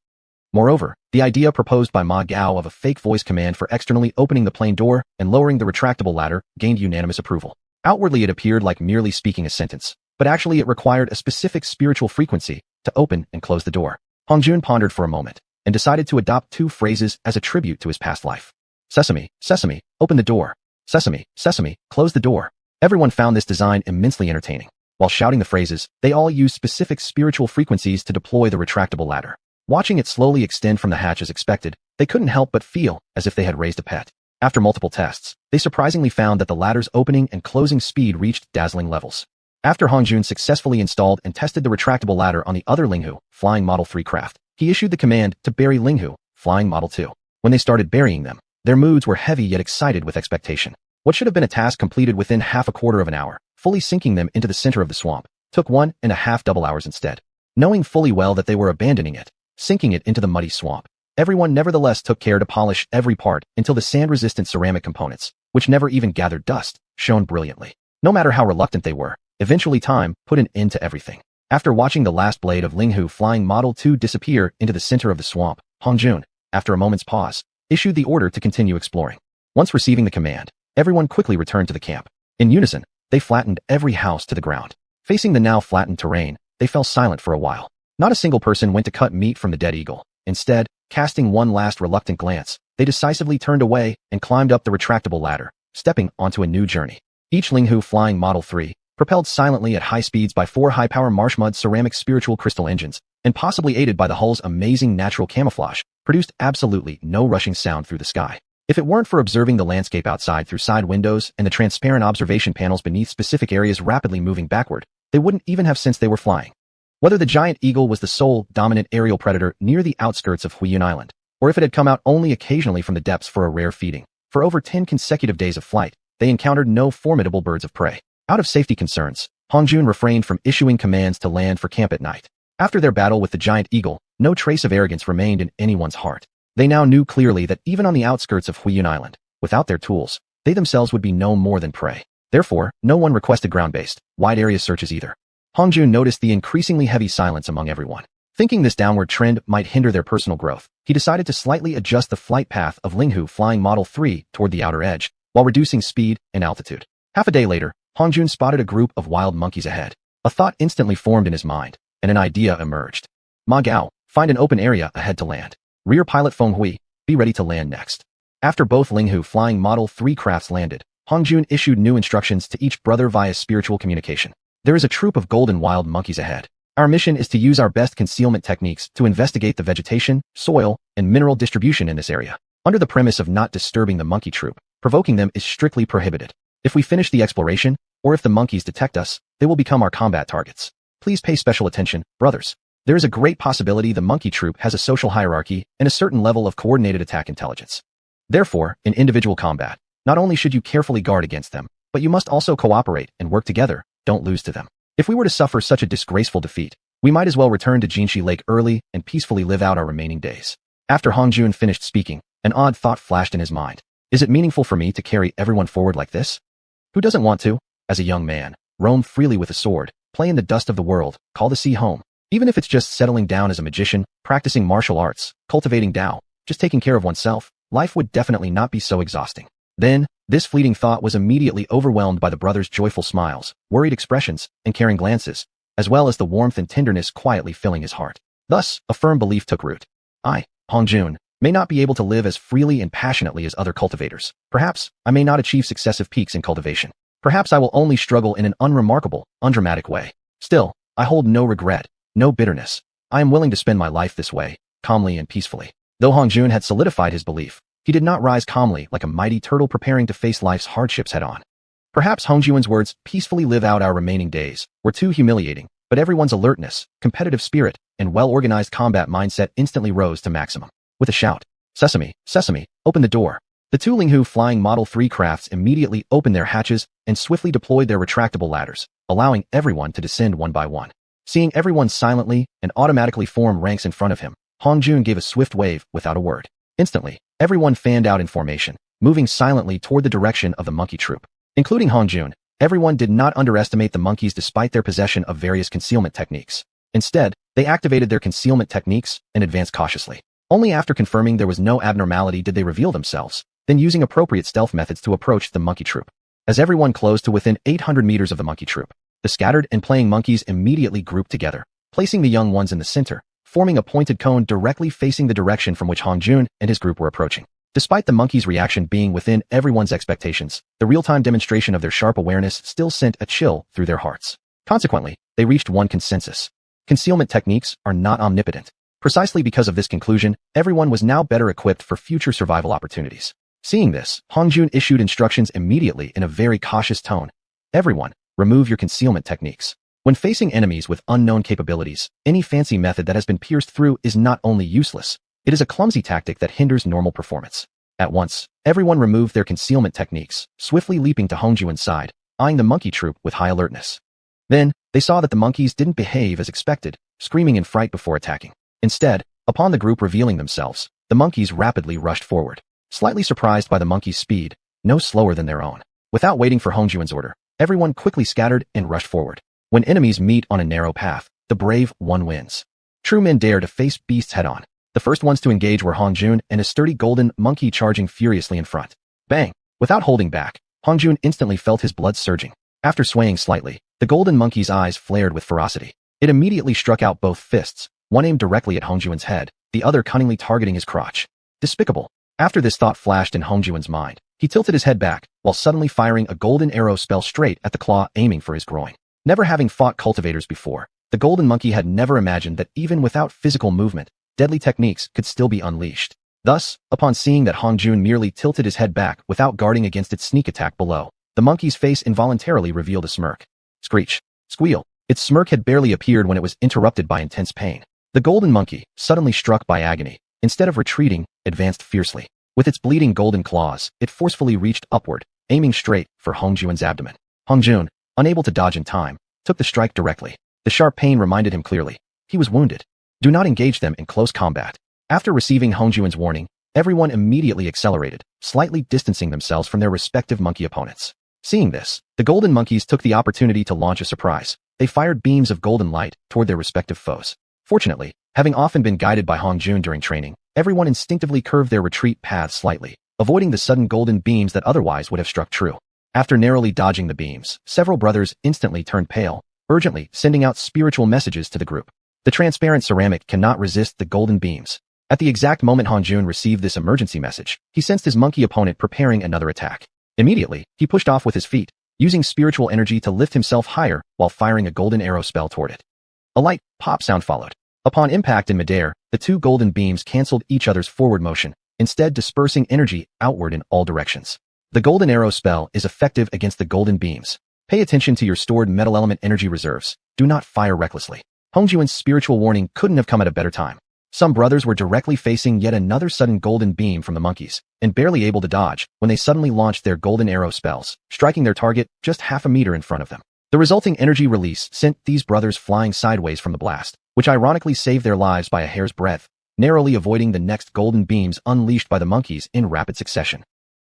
Moreover, the idea proposed by Ma Gao of a fake voice command for externally opening the plane door and lowering the retractable ladder gained unanimous approval. Outwardly it appeared like merely speaking a sentence, but actually it required a specific spiritual frequency to open and close the door. Hongjun pondered for a moment and decided to adopt two phrases as a tribute to his past life. Sesame, sesame, open the door. Sesame, sesame, close the door. Everyone found this design immensely entertaining. While shouting the phrases, they all used specific spiritual frequencies to deploy the retractable ladder. Watching it slowly extend from the hatch as expected, they couldn't help but feel as if they had raised a pet. After multiple tests, they surprisingly found that the ladder's opening and closing speed reached dazzling levels. After Hongjun successfully installed and tested the retractable ladder on the other Linghu, Flying Model 3 craft, he issued the command to bury Linghu, Flying Model 2. When they started burying them, their moods were heavy yet excited with expectation. What should have been a task completed within half a quarter of an hour, fully sinking them into the center of the swamp, took 1.5 double hours instead. Knowing fully well that they were abandoning it, sinking it into the muddy swamp, everyone nevertheless took care to polish every part until the sand-resistant ceramic components, which never even gathered dust, shone brilliantly. No matter how reluctant they were, eventually time put an end to everything. After watching the last blade of Linghu Flying Model 2 disappear into the center of the swamp, Hongjun, after a moment's pause, issued the order to continue exploring. Once receiving the command, everyone quickly returned to the camp. In unison, they flattened every house to the ground. Facing the now flattened terrain, they fell silent for a while. Not a single person went to cut meat from the dead eagle. Instead, casting one last reluctant glance, they decisively turned away and climbed up the retractable ladder, stepping onto a new journey. Each Linghu Flying Model 3, propelled silently at high speeds by 4 high-power marshmud ceramic spiritual crystal engines, and possibly aided by the hull's amazing natural camouflage, produced absolutely no rushing sound through the sky. If it weren't for observing the landscape outside through side windows and the transparent observation panels beneath specific areas rapidly moving backward, they wouldn't even have sensed they were flying. Whether the giant eagle was the sole dominant aerial predator near the outskirts of Xiuxian Island, or if it had come out only occasionally from the depths for a rare feeding, for over 10 consecutive days of flight, they encountered no formidable birds of prey. Out of safety concerns, Hongjun refrained from issuing commands to land for camp at night. After their battle with the giant eagle, no trace of arrogance remained in anyone's heart. They now knew clearly that even on the outskirts of Xiuxian Island, without their tools, they themselves would be no more than prey. Therefore, no one requested ground-based, wide-area searches either. Hongjun noticed the increasingly heavy silence among everyone. Thinking this downward trend might hinder their personal growth, he decided to slightly adjust the flight path of Linghu Flying Model 3 toward the outer edge, while reducing speed and altitude. Half a day later, Hongjun spotted a group of wild monkeys ahead. A thought instantly formed in his mind, and an idea emerged. Ma Gao, find an open area ahead to land. Rear pilot Feng Hui, be ready to land next. After both Linghu Flying Model 3 crafts landed, Hongjun issued new instructions to each brother via spiritual communication. There is a troop of golden wild monkeys ahead. Our mission is to use our best concealment techniques to investigate the vegetation, soil, and mineral distribution in this area. Under the premise of not disturbing the monkey troop, provoking them is strictly prohibited. If we finish the exploration, or if the monkeys detect us, they will become our combat targets. Please pay special attention, brothers. There is a great possibility the monkey troop has a social hierarchy and a certain level of coordinated attack intelligence. Therefore, in individual combat, not only should you carefully guard against them, but you must also cooperate and work together. Don't lose to them. If we were to suffer such a disgraceful defeat, we might as well return to Jinshi Lake early and peacefully live out our remaining days. After Hongjun finished speaking, an odd thought flashed in his mind. Is it meaningful for me to carry everyone forward like this? Who doesn't want to, as a young man, roam freely with a sword, play in the dust of the world, call the sea home? Even if it's just settling down as a magician, practicing martial arts, cultivating Tao, just taking care of oneself, life would definitely not be so exhausting. Then, this fleeting thought was immediately overwhelmed by the brothers' joyful smiles, worried expressions, and caring glances, as well as the warmth and tenderness quietly filling his heart. Thus, a firm belief took root. I, Hongjun, may not be able to live as freely and passionately as other cultivators. Perhaps, I may not achieve successive peaks in cultivation. Perhaps I will only struggle in an unremarkable, undramatic way. Still, I hold no regret, no bitterness. I am willing to spend my life this way, calmly and peacefully. Though Hongjun had solidified his belief, he did not rise calmly like a mighty turtle preparing to face life's hardships head-on. Perhaps Hongjun's words, peacefully live out our remaining days, were too humiliating, but everyone's alertness, competitive spirit, and well-organized combat mindset instantly rose to maximum. With a shout, "Sesame, sesame, open the door." The two Linghu Flying Model 3 crafts immediately opened their hatches and swiftly deployed their retractable ladders, allowing everyone to descend one by one. Seeing everyone silently and automatically form ranks in front of him, Hongjun gave a swift wave without a word. Instantly, everyone fanned out in formation, moving silently toward the direction of the monkey troop. Including Hongjun, everyone did not underestimate the monkeys despite their possession of various concealment techniques. Instead, they activated their concealment techniques and advanced cautiously. Only after confirming there was no abnormality did they reveal themselves, then using appropriate stealth methods to approach the monkey troop. As everyone closed to within 800 meters of the monkey troop, the scattered and playing monkeys immediately grouped together, placing the young ones in the center, forming a pointed cone directly facing the direction from which Hongjun and his group were approaching. Despite the monkeys' reaction being within everyone's expectations, the real-time demonstration of their sharp awareness still sent a chill through their hearts. Consequently, they reached one consensus. Concealment techniques are not omnipotent. Precisely because of this conclusion, everyone was now better equipped for future survival opportunities. Seeing this, Hongjun issued instructions immediately in a very cautious tone. Everyone, remove your concealment techniques. When facing enemies with unknown capabilities, any fancy method that has been pierced through is not only useless, it is a clumsy tactic that hinders normal performance. At once, everyone removed their concealment techniques, swiftly leaping to Hongjun's side, eyeing the monkey troop with high alertness. Then, they saw that the monkeys didn't behave as expected, screaming in fright before attacking. Instead, upon the group revealing themselves, the monkeys rapidly rushed forward. Slightly surprised by the monkeys' speed, no slower than their own. Without waiting for Hongjun's order, everyone quickly scattered and rushed forward. When enemies meet on a narrow path, the brave one wins. True men dare to face beasts head-on. The first ones to engage were Hongjun and a sturdy golden monkey charging furiously in front. Bang! Without holding back, Hongjun instantly felt his blood surging. After swaying slightly, the golden monkey's eyes flared with ferocity. It immediately struck out both fists, one aimed directly at Hongjun's head, the other cunningly targeting his crotch. Despicable. After this thought flashed in Hongjun's mind, he tilted his head back, while suddenly firing a golden arrow spell straight at the claw aiming for his groin. Never having fought cultivators before, the golden monkey had never imagined that even without physical movement, deadly techniques could still be unleashed. Thus, upon seeing that Hongjun merely tilted his head back without guarding against its sneak attack below, the monkey's face involuntarily revealed a smirk. Screech. Squeal. Its smirk had barely appeared when it was interrupted by intense pain. The golden monkey, suddenly struck by agony, instead of retreating, advanced fiercely. With its bleeding golden claws, it forcefully reached upward, aiming straight for Hongjun's abdomen. Hongjun, unable to dodge in time, took the strike directly. The sharp pain reminded him clearly. He was wounded. Do not engage them in close combat. After receiving Hongjun's warning, everyone immediately accelerated, slightly distancing themselves from their respective monkey opponents. Seeing this, the golden monkeys took the opportunity to launch a surprise. They fired beams of golden light toward their respective foes. Fortunately, having often been guided by Hongjun during training, everyone instinctively curved their retreat paths slightly, avoiding the sudden golden beams that otherwise would have struck true. After narrowly dodging the beams, several brothers instantly turned pale, urgently sending out spiritual messages to the group. The transparent ceramic cannot resist the golden beams. At the exact moment Hongjun received this emergency message, he sensed his monkey opponent preparing another attack. Immediately, he pushed off with his feet, using spiritual energy to lift himself higher while firing a golden arrow spell toward it. A light pop sound followed. Upon impact in midair, the two golden beams canceled each other's forward motion, instead dispersing energy outward in all directions. The golden arrow spell is effective against the golden beams. Pay attention to your stored metal element energy reserves. Do not fire recklessly. Hongjun's spiritual warning couldn't have come at a better time. Some brothers were directly facing yet another sudden golden beam from the monkeys, and barely able to dodge when they suddenly launched their golden arrow spells, striking their target just half a meter in front of them. The resulting energy release sent these brothers flying sideways from the blast, which ironically saved their lives by a hair's breadth, narrowly avoiding the next golden beams unleashed by the monkeys in rapid succession.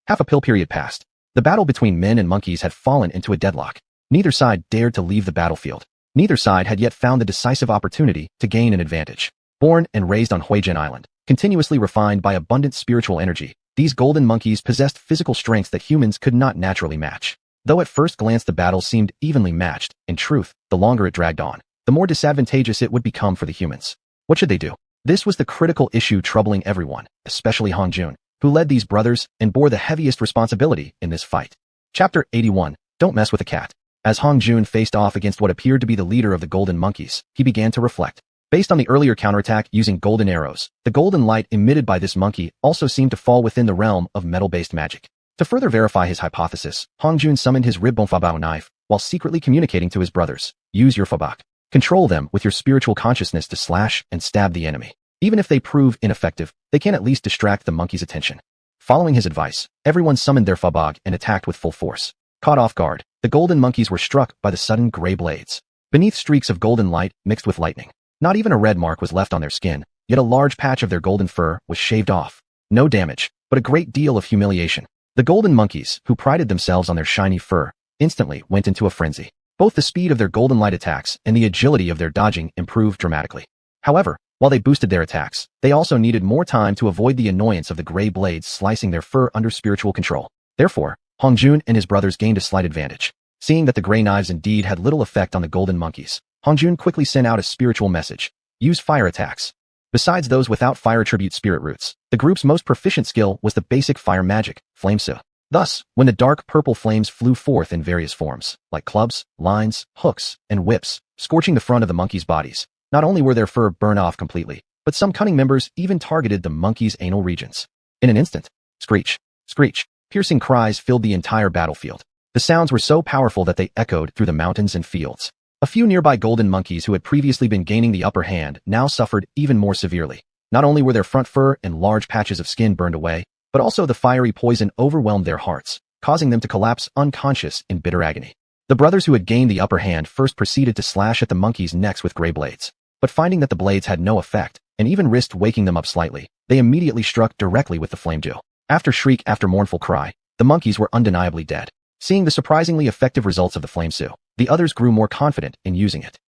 Half a pill period passed. The battle between men and monkeys had fallen into a deadlock. Neither side dared to leave the battlefield. Neither side had yet found the decisive opportunity to gain an advantage. Born and raised on Huijian Island, continuously refined by abundant spiritual energy, these golden monkeys possessed physical strengths that humans could not naturally match. Though at first glance the battle seemed evenly matched, in truth, the longer it dragged on, the more disadvantageous it would become for the humans. What should they do? This was the critical issue troubling everyone, especially Hongjun, who led these brothers and bore the heaviest responsibility in this fight. Chapter 81. Don't mess with a cat. As Hongjun faced off against what appeared to be the leader of the golden monkeys, he began to reflect. Based on the earlier counterattack using golden arrows, the golden light emitted by this monkey also seemed to fall within the realm of metal-based magic. To further verify his hypothesis, Hongjun summoned his Ribbonfabao knife while secretly communicating to his brothers. Use your fabak. Control them with your spiritual consciousness to slash and stab the enemy. Even if they prove ineffective, they can at least distract the monkey's attention. Following his advice, everyone summoned their fabak and attacked with full force. Caught off guard, the golden monkeys were struck by the sudden gray blades. Beneath streaks of golden light mixed with lightning. Not even a red mark was left on their skin, yet a large patch of their golden fur was shaved off. No damage, but a great deal of humiliation. The golden monkeys, who prided themselves on their shiny fur, instantly went into a frenzy. Both the speed of their golden light attacks and the agility of their dodging improved dramatically. However, While they boosted their attacks, they also needed more time to avoid the annoyance of the gray blades slicing their fur under spiritual control. Therefore, Hongjun and his brothers gained a slight advantage. Seeing that the gray knives indeed had little effect on the golden monkeys, Hongjun quickly sent out a spiritual message. Use fire attacks. Besides those without fire attribute spirit roots, the group's most proficient skill was the basic fire magic, flame xiu. Thus, when the dark purple flames flew forth in various forms, like clubs, lines, hooks, and whips, scorching the front of the monkeys' bodies, not only were their fur burned off completely, but some cunning members even targeted the monkeys' anal regions. In an instant, screech, screech, piercing cries filled the entire battlefield. The sounds were so powerful that they echoed through the mountains and fields. A few nearby golden monkeys who had previously been gaining the upper hand now suffered even more severely. Not only were their front fur and large patches of skin burned away, but also the fiery poison overwhelmed their hearts, causing them to collapse unconscious in bitter agony. The brothers who had gained the upper hand first proceeded to slash at the monkeys' necks with gray blades, but finding that the blades had no effect, and even risked waking them up slightly, they immediately struck directly with the flame dew. After shriek after mournful cry, the monkeys were undeniably dead. Seeing the surprisingly effective results of the flame xiu, the others grew more confident in using it.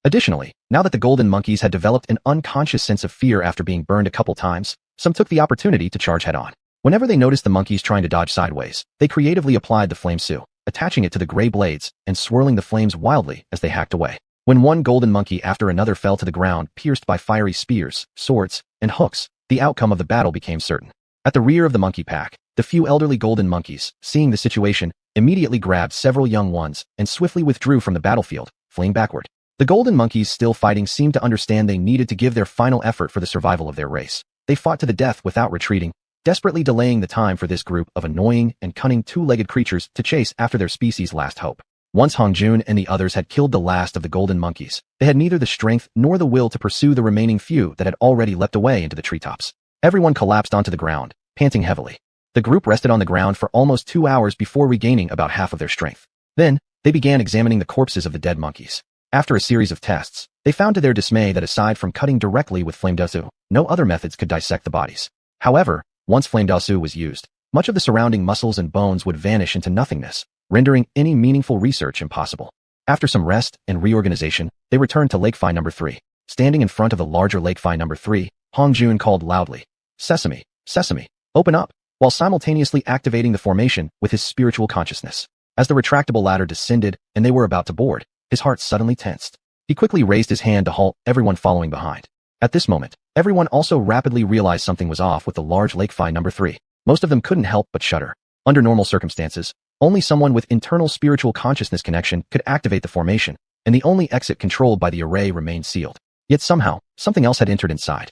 Additionally, now that the golden monkeys had developed an unconscious sense of fear after being burned a couple times, some took the opportunity to charge head-on. Whenever they noticed the monkeys trying to dodge sideways, they creatively applied the flame xiu, attaching it to the gray blades and swirling the flames wildly as they hacked away. When one golden monkey after another fell to the ground pierced by fiery spears, swords, and hooks, the outcome of the battle became certain. At the rear of the monkey pack, the few elderly golden monkeys, seeing the situation, immediately grabbed several young ones and swiftly withdrew from the battlefield, fleeing backward. The golden monkeys still fighting seemed to understand they needed to give their final effort for the survival of their race. They fought to the death without retreating, desperately delaying the time for this group of annoying and cunning two-legged creatures to chase after their species' last hope. Once Hongjun and the others had killed the last of the golden monkeys, they had neither the strength nor the will to pursue the remaining few that had already leapt away into the treetops. Everyone collapsed onto the ground, panting heavily. The group rested on the ground for almost 2 hours before regaining about half of their strength. Then, they began examining the corpses of the dead monkeys. After a series of tests, they found to their dismay that aside from cutting directly with flame dasu, no other methods could dissect the bodies. However, once flame dasu was used, much of the surrounding muscles and bones would vanish into nothingness, rendering any meaningful research impossible. After some rest and reorganization, they returned to Lake Phi number 3. Standing in front of the larger Lake Phi number 3, Hongjun called loudly, "Sesame, sesame, open up," while simultaneously activating the formation with his spiritual consciousness. As the retractable ladder descended and they were about to board, his heart suddenly tensed. He quickly raised his hand to halt everyone following behind. At this moment, everyone also rapidly realized something was off with the large Lake Phi number 3. Most of them couldn't help but shudder. Under normal circumstances, only someone with internal spiritual consciousness connection could activate the formation, and the only exit controlled by the array remained sealed. Yet somehow, something else had entered inside.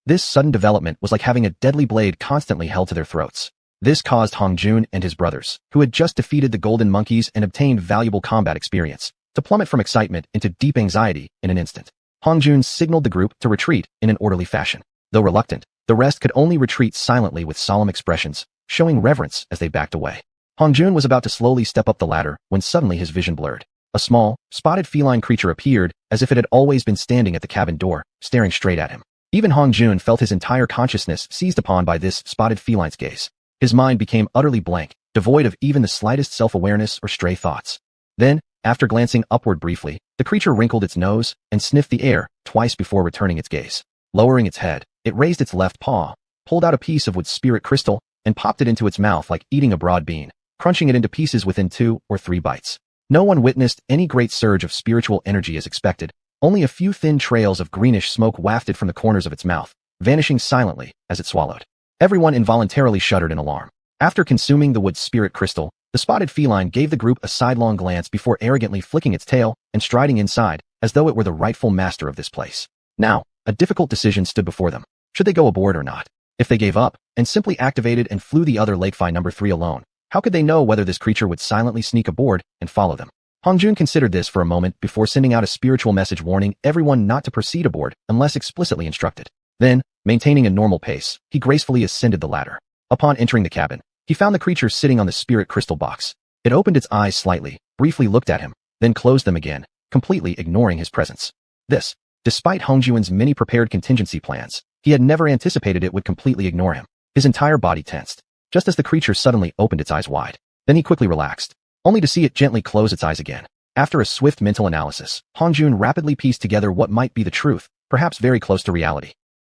This sudden development was like having a deadly blade constantly held to their throats. This caused Hongjun and his brothers, who had just defeated the golden monkeys and obtained valuable combat experience, to plummet from excitement into deep anxiety in an instant. Hongjun signaled the group to retreat in an orderly fashion. Though reluctant, the rest could only retreat silently with solemn expressions, showing reverence as they backed away. Hongjun was about to slowly step up the ladder when suddenly his vision blurred. A small, spotted feline creature appeared as if it had always been standing at the cabin door, staring straight at him. Even Hongjun felt his entire consciousness seized upon by this spotted feline's gaze. His mind became utterly blank, devoid of even the slightest self-awareness or stray thoughts. Then, after glancing upward briefly, the creature wrinkled its nose and sniffed the air twice before returning its gaze. Lowering its head, it raised its left paw, pulled out a piece of wood spirit crystal, and popped it into its mouth like eating a broad bean, crunching it into pieces within 2 or 3 bites. No one witnessed any great surge of spiritual energy as expected. Only a few thin trails of greenish smoke wafted from the corners of its mouth, vanishing silently as it swallowed. Everyone involuntarily shuddered in alarm. After consuming the wood spirit crystal, the spotted feline gave the group a sidelong glance before arrogantly flicking its tail and striding inside, as though it were the rightful master of this place. Now, a difficult decision stood before them. Should they go aboard or not? If they gave up, and simply activated and flew the other Lake Phi number 3 alone, how could they know whether this creature would silently sneak aboard and follow them? Hongjun considered this for a moment before sending out a spiritual message warning everyone not to proceed aboard unless explicitly instructed. Then, maintaining a normal pace, he gracefully ascended the ladder. Upon entering the cabin, he found the creature sitting on the spirit crystal box. It opened its eyes slightly, briefly looked at him, then closed them again, completely ignoring his presence. This, despite Hongjun's many prepared contingency plans, he had never anticipated it would completely ignore him. His entire body tensed, just as the creature suddenly opened its eyes wide. Then he quickly relaxed, only to see it gently close its eyes again. After a swift mental analysis, Hongjun rapidly pieced together what might be the truth perhaps very close to reality.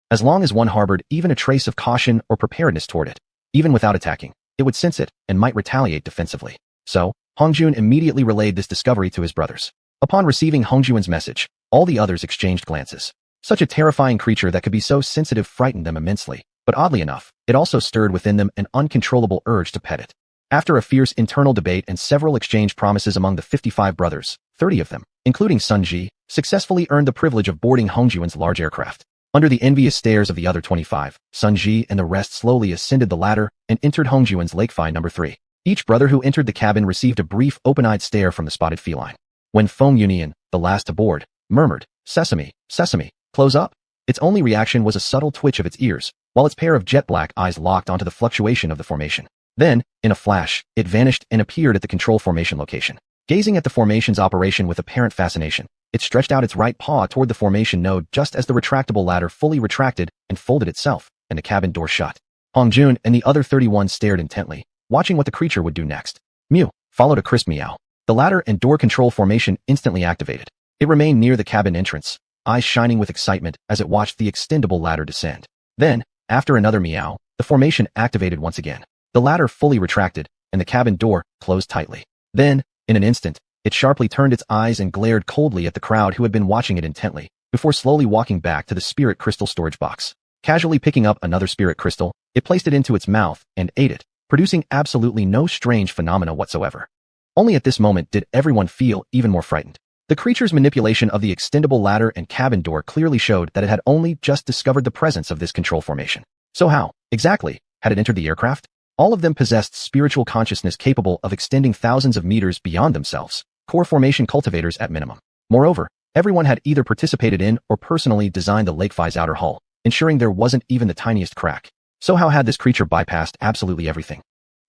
As long as one harbored even a trace of caution or preparedness toward it, even without attacking, it would sense it and might retaliate defensively. So, Hongjun immediately relayed this discovery to his brothers. Upon receiving Hongjuan's message, all the others exchanged glances. Such a terrifying creature that could be so sensitive frightened them immensely, but oddly enough, it also stirred within them an uncontrollable urge to pet it. After a fierce internal debate and several exchanged promises among the 55 brothers, 30 of them, including Sun Ji, successfully earned the privilege of boarding Hongjuan's large aircraft. Under the envious stares of the other 25, Sun Ji and the rest slowly ascended the ladder and entered Hongjuan's Lakefy number 3. Each brother who entered the cabin received a brief open-eyed stare from the spotted feline. When Feng Yunian, the last to board, murmured, "Sesame, sesame, close up," its only reaction was a subtle twitch of its ears, while its pair of jet-black eyes locked onto the fluctuation of the formation. Then, in a flash, it vanished and appeared at the control formation location. Gazing at the formation's operation with apparent fascination, it stretched out its right paw toward the formation node just as the retractable ladder fully retracted and folded itself, and the cabin door shut. Hongjun and the other 31 stared intently, watching what the creature would do next. Mew, followed a crisp meow. The ladder and door control formation instantly activated. It remained near the cabin entrance, eyes shining with excitement as it watched the extendable ladder descend. Then, after another meow, the formation activated once again. The ladder fully retracted, and the cabin door closed tightly. Then, in an instant, it sharply turned its eyes and glared coldly at the crowd who had been watching it intently, before slowly walking back to the spirit crystal storage box. Casually picking up another spirit crystal, it placed it into its mouth and ate it, producing absolutely no strange phenomena whatsoever. Only at this moment did everyone feel even more frightened. The creature's manipulation of the extendable ladder and cabin door clearly showed that it had only just discovered the presence of this control formation. So how, exactly, had it entered the aircraft? All of them possessed spiritual consciousness capable of extending thousands of meters beyond themselves, core formation cultivators at minimum. Moreover, everyone had either participated in or personally designed the Lakefy's outer hull, ensuring there wasn't even the tiniest crack. So how had this creature bypassed absolutely everything?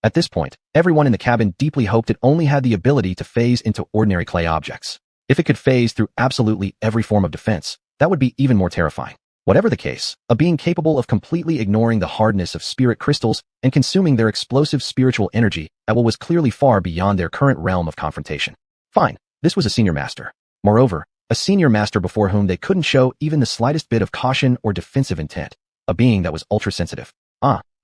At this point, everyone in the cabin deeply hoped it only had the ability to phase into ordinary clay objects. If it could phase through absolutely every form of defense, that would be even more terrifying. Whatever the case, a being capable of completely ignoring the hardness of spirit crystals and consuming their explosive spiritual energy at what was clearly far beyond their current realm of confrontation. Fine, this was a senior master. Moreover, a senior master before whom they couldn't show even the slightest bit of caution or defensive intent. A being that was ultra-sensitive.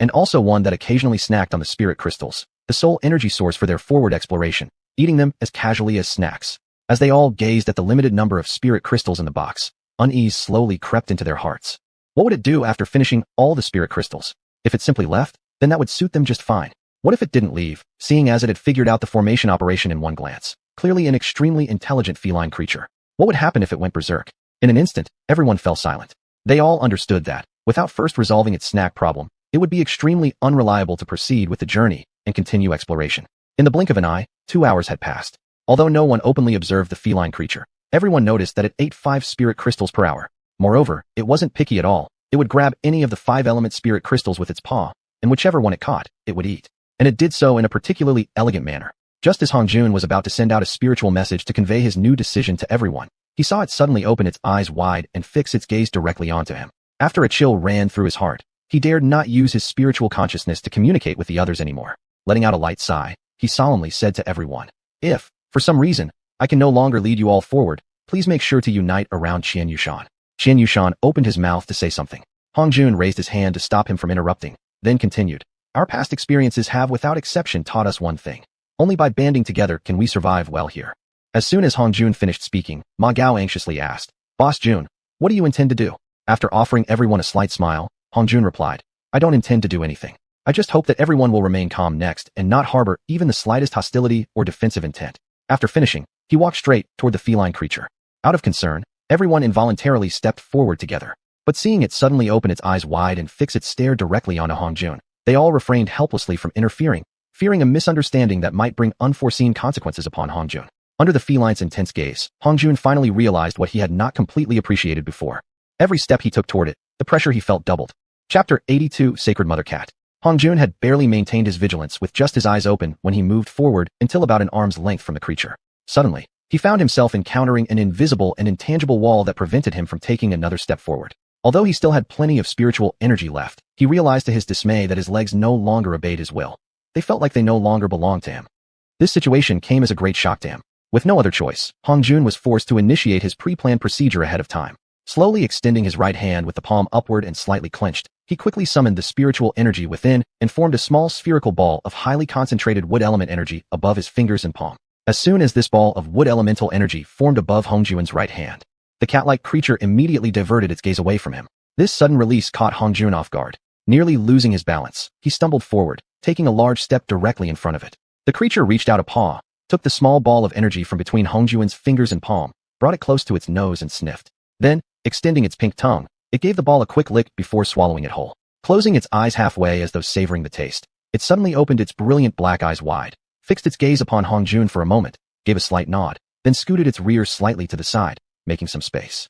And also one that occasionally snacked on the spirit crystals, the sole energy source for their forward exploration, eating them as casually as snacks. As they all gazed at the limited number of spirit crystals in the box, unease slowly crept into their hearts. What would it do after finishing all the spirit crystals? If it simply left, then that would suit them just fine. What if it didn't leave, seeing as it had figured out the formation operation in one glance? Clearly an extremely intelligent feline creature. What would happen if it went berserk? In an instant, everyone fell silent. They all understood that, without first resolving its snack problem, it would be extremely unreliable to proceed with the journey and continue exploration. In the blink of an eye, 2 hours had passed. Although no one openly observed the feline creature, everyone noticed that it ate 5 spirit crystals per hour. Moreover, it wasn't picky at all. It would grab any of the 5-element spirit crystals with its paw, and whichever one it caught, it would eat. And it did so in a particularly elegant manner. Just as Hongjun was about to send out a spiritual message to convey his new decision to everyone, he saw it suddenly open its eyes wide and fix its gaze directly onto him. After a chill ran through his heart, he dared not use his spiritual consciousness to communicate with the others anymore. Letting out a light sigh, he solemnly said to everyone, "If, for some reason, I can no longer lead you all forward, please make sure to unite around xianxia." Xianxia opened his mouth to say something. Hongjun raised his hand to stop him from interrupting, then continued, "Our past experiences have without exception taught us one thing. Only by banding together can we survive well here." As soon as Hongjun finished speaking, Ma Gao anxiously asked, "Boss Jun, what do you intend to do?" After offering everyone a slight smile, Hongjun replied, "I don't intend to do anything. I just hope that everyone will remain calm next and not harbor even the slightest hostility or defensive intent." After finishing, he walked straight toward the feline creature. Out of concern, everyone involuntarily stepped forward together. But seeing it suddenly open its eyes wide and fix its stare directly onto Hongjun, they all refrained helplessly from interfering, fearing a misunderstanding that might bring unforeseen consequences upon Hongjun. Under the feline's intense gaze, Hongjun finally realized what he had not completely appreciated before. Every step he took toward it, the pressure he felt doubled. Chapter 82 Sacred Mother Cat. Hongjun had barely maintained his vigilance with just his eyes open when he moved forward until about an arm's length from the creature. Suddenly, he found himself encountering an invisible and intangible wall that prevented him from taking another step forward. Although he still had plenty of spiritual energy left, he realized to his dismay that his legs no longer obeyed his will. They felt like they no longer belonged to him. This situation came as a great shock to him. With no other choice, Hongjun was forced to initiate his pre-planned procedure ahead of time. Slowly extending his right hand with the palm upward and slightly clenched, he quickly summoned the spiritual energy within and formed a small spherical ball of highly concentrated wood element energy above his fingers and palm. As soon as this ball of wood elemental energy formed above Hongjuan's right hand, the cat-like creature immediately diverted its gaze away from him. This sudden release caught Hongjuan off guard. Nearly losing his balance, he stumbled forward, taking a large step directly in front of it. The creature reached out a paw, took the small ball of energy from between Hongjuan's fingers and palm, brought it close to its nose and sniffed. Then, extending its pink tongue, it gave the ball a quick lick before swallowing it whole. Closing its eyes halfway as though savoring the taste, it suddenly opened its brilliant black eyes wide, fixed its gaze upon Hongjuan for a moment, gave a slight nod, then scooted its rear slightly to the side, making some space.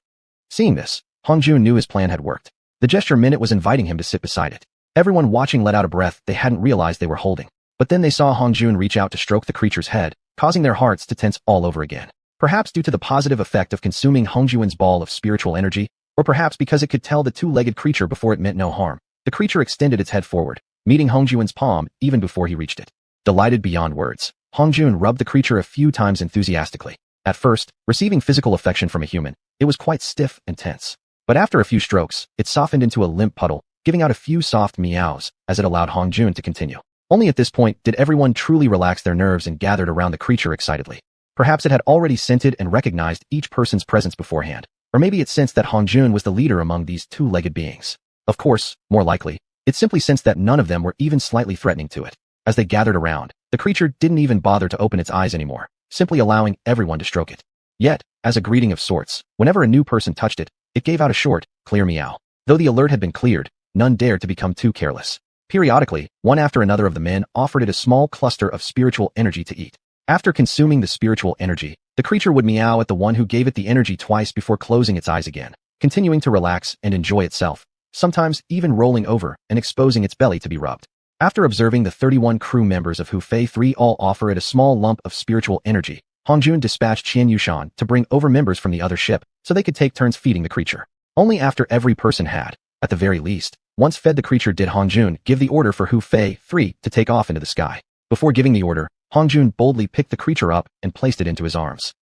Seeing this, Hongjuan knew his plan had worked. The gesture meant it was inviting him to sit beside it. Everyone watching let out a breath they hadn't realized they were holding. But then they saw Hongjuan reach out to stroke the creature's head, causing their hearts to tense all over again. Perhaps due to the positive effect of consuming Hongjuan's ball of spiritual energy, or perhaps because it could tell the two-legged creature before it meant no harm. The creature extended its head forward, meeting Hongjuan's palm even before he reached it. Delighted beyond words, Hongjuan rubbed the creature a few times enthusiastically. At first, receiving physical affection from a human, it was quite stiff and tense. But after a few strokes, it softened into a limp puddle, giving out a few soft meows as it allowed Hongjuan to continue. Only at this point did everyone truly relax their nerves and gathered around the creature excitedly. Perhaps it had already scented and recognized each person's presence beforehand, or maybe it sensed that Hongjuan was the leader among these two-legged beings. Of course, more likely, it simply sensed that none of them were even slightly threatening to it. As they gathered around, the creature didn't even bother to open its eyes anymore, simply allowing everyone to stroke it. Yet, as a greeting of sorts, whenever a new person touched it, it gave out a short, clear meow. Though the alert had been cleared, none dared to become too careless. Periodically, one after another of the men offered it a small cluster of spiritual energy to eat. After consuming the spiritual energy, the creature would meow at the one who gave it the energy twice before closing its eyes again, continuing to relax and enjoy itself, sometimes even rolling over and exposing its belly to be rubbed. After observing the 31 crew members of Hufei 3 all offer it a small lump of spiritual energy, Hongjuan dispatched xiuxian to bring over members from the other ship so they could take turns feeding the creature. Only after every person had, at the very least, once fed the creature did Hongjuan give the order for Hufei 3 to take off into the sky. Before giving the order, Hongjuan boldly picked the creature up and placed it into his arms.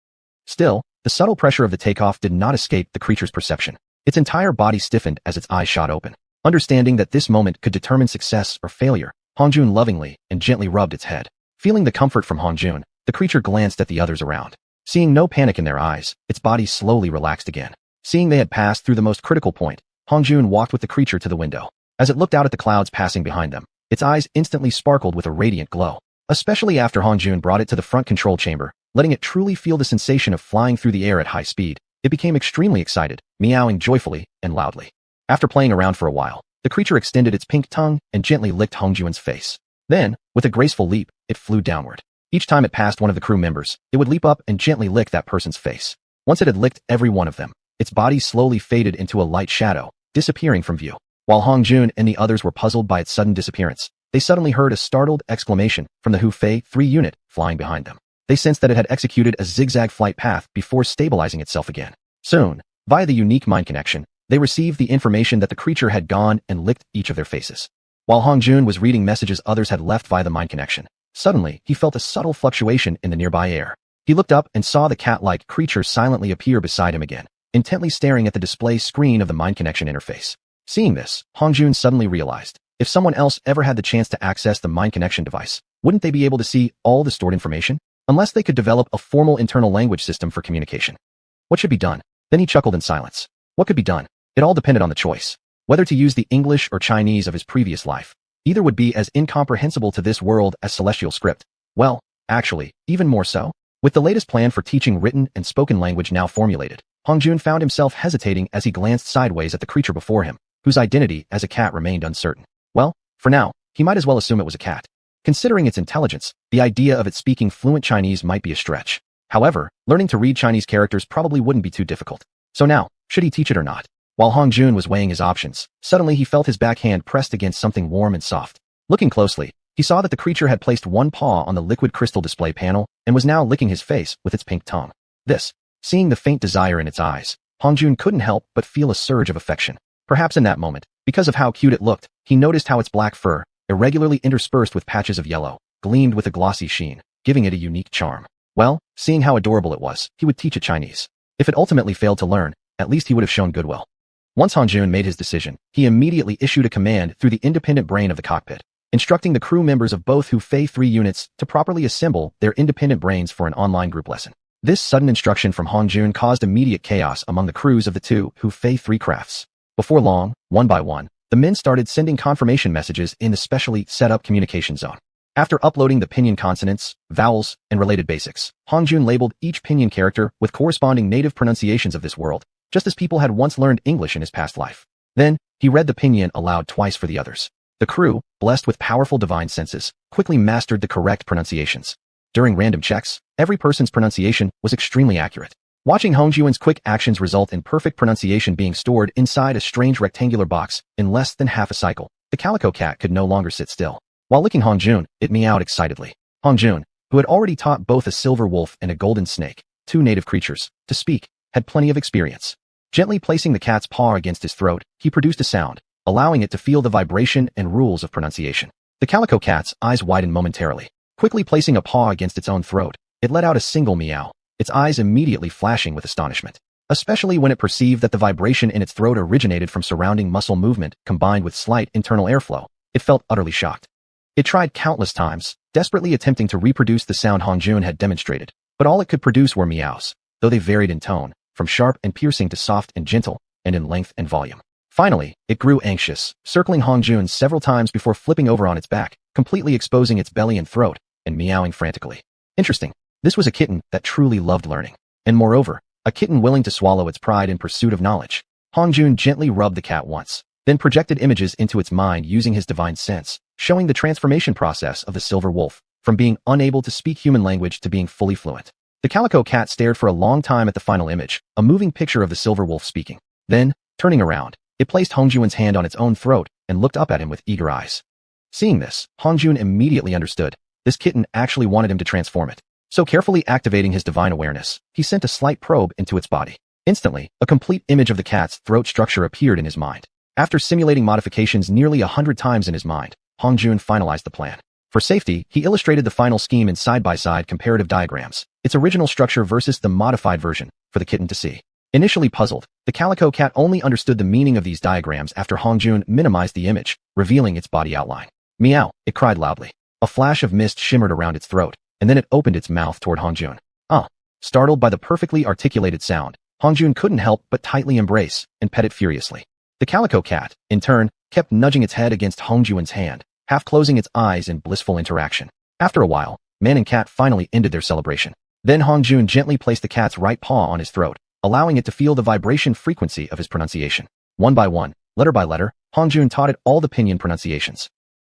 Still, the subtle pressure of the takeoff did not escape the creature's perception. Its entire body stiffened as its eyes shot open. Understanding that this moment could determine success or failure, Hongjuan lovingly and gently rubbed its head. Feeling the comfort from Hongjuan, the creature glanced at the others around. Seeing no panic in their eyes, its body slowly relaxed again. Seeing they had passed through the most critical point, Hongjuan walked with the creature to the window. As it looked out at the clouds passing behind them, its eyes instantly sparkled with a radiant glow. Especially after Hongjuan brought it to the front control chamber, letting it truly feel the sensation of flying through the air at high speed, it became extremely excited, meowing joyfully and loudly. After playing around for a while, the creature extended its pink tongue and gently licked Hongjuan's face. Then, with a graceful leap, it flew downward. Each time it passed one of the crew members, it would leap up and gently lick that person's face. Once it had licked every one of them, its body slowly faded into a light shadow, disappearing from view. While Hongjuan and the others were puzzled by its sudden disappearance, they suddenly heard a startled exclamation from the Hufei 3 unit flying behind them. They sensed that it had executed a zigzag flight path before stabilizing itself again. Soon, via the unique mind connection, they received the information that the creature had gone and licked each of their faces. While Hongjuan was reading messages others had left via the mind connection, suddenly he felt a subtle fluctuation in the nearby air. He looked up and saw the cat-like creature silently appear beside him again, intently staring at the display screen of the mind connection interface. Seeing this, Hongjuan suddenly realized, if someone else ever had the chance to access the mind connection device, wouldn't they be able to see all the stored information? Unless they could develop a formal internal language system for communication. What should be done? Then he chuckled in silence. What could be done? It all depended on the choice. Whether to use the English or Chinese of his previous life. Either would be as incomprehensible to this world as celestial script. Well, actually, even more so. With the latest plan for teaching written and spoken language now formulated, Hongjuan found himself hesitating as he glanced sideways at the creature before him, whose identity as a cat remained uncertain. Well, for now, he might as well assume it was a cat. Considering its intelligence, the idea of it speaking fluent Chinese might be a stretch. However, learning to read Chinese characters probably wouldn't be too difficult. So now, should he teach it or not? While Hongjuan was weighing his options, suddenly he felt his backhand pressed against something warm and soft. Looking closely, he saw that the creature had placed one paw on the liquid crystal display panel and was now licking his face with its pink tongue. Seeing the faint desire in its eyes, Hongjuan couldn't help but feel a surge of affection. Perhaps in that moment, because of how cute it looked, he noticed how its black fur, irregularly interspersed with patches of yellow, gleamed with a glossy sheen, giving it a unique charm. Well, seeing how adorable it was, he would teach it Chinese. If it ultimately failed to learn, at least he would have shown goodwill. Once Hongjun made his decision, he immediately issued a command through the independent brain of the cockpit, instructing the crew members of both Hufei 3 units to properly assemble their independent brains for an online group lesson. This sudden instruction from Hongjun caused immediate chaos among the crews of the two Hufei 3 crafts. Before long, one by one, the men started sending confirmation messages in the specially set-up communication zone. After uploading the pinyin consonants, vowels, and related basics, Hongjun labeled each pinyin character with corresponding native pronunciations of this world, just as people had once learned English in his past life. Then, he read the pinyin aloud twice for the others. The crew, blessed with powerful divine senses, quickly mastered the correct pronunciations. During random checks, every person's pronunciation was extremely accurate. Watching Hongjun's quick actions result in perfect pronunciation being stored inside a strange rectangular box in less than half a cycle, the calico cat could no longer sit still. While licking Hongjun, it meowed excitedly. Hongjun, who had already taught both a silver wolf and a golden snake, two native creatures, to speak, had plenty of experience. Gently placing the cat's paw against his throat, he produced a sound, allowing it to feel the vibration and rules of pronunciation. The calico cat's eyes widened momentarily. Quickly placing a paw against its own throat, it let out a single meow, its eyes immediately flashing with astonishment, especially when it perceived that the vibration in its throat originated from surrounding muscle movement combined with slight internal airflow. It felt utterly shocked. It tried countless times, desperately attempting to reproduce the sound Hongjun had demonstrated, but all it could produce were meows, though they varied in tone, from sharp and piercing to soft and gentle, and in length and volume. Finally, it grew anxious, circling Hongjun several times before flipping over on its back, completely exposing its belly and throat, and meowing frantically. Interesting. This was a kitten that truly loved learning. And moreover, a kitten willing to swallow its pride in pursuit of knowledge. Hongjun gently rubbed the cat once, then projected images into its mind using his divine sense, showing the transformation process of the silver wolf, from being unable to speak human language to being fully fluent. The calico cat stared for a long time at the final image, a moving picture of the silver wolf speaking. Then, turning around, it placed Hongjun's hand on its own throat and looked up at him with eager eyes. Seeing this, Hongjun immediately understood. This kitten actually wanted him to transform it. So carefully activating his divine awareness, he sent a slight probe into its body. Instantly, a complete image of the cat's throat structure appeared in his mind. After simulating modifications nearly 100 times in his mind, Hongjun finalized the plan. For safety, he illustrated the final scheme in side-by-side comparative diagrams, its original structure versus the modified version, for the kitten to see. Initially puzzled, the calico cat only understood the meaning of these diagrams after Hongjun minimized the image, revealing its body outline. Meow, it cried loudly. A flash of mist shimmered around its throat, and then it opened its mouth toward Hongjun. Startled by the perfectly articulated sound, Hongjun couldn't help but tightly embrace and pet it furiously. The calico cat, in turn, kept nudging its head against Hongjun's hand, half closing its eyes in blissful interaction. After a while, man and cat finally ended their celebration. Then Hongjun gently placed the cat's right paw on his throat, allowing it to feel the vibration frequency of his pronunciation. One by one, letter by letter, Hongjun taught it all the pinyin pronunciations.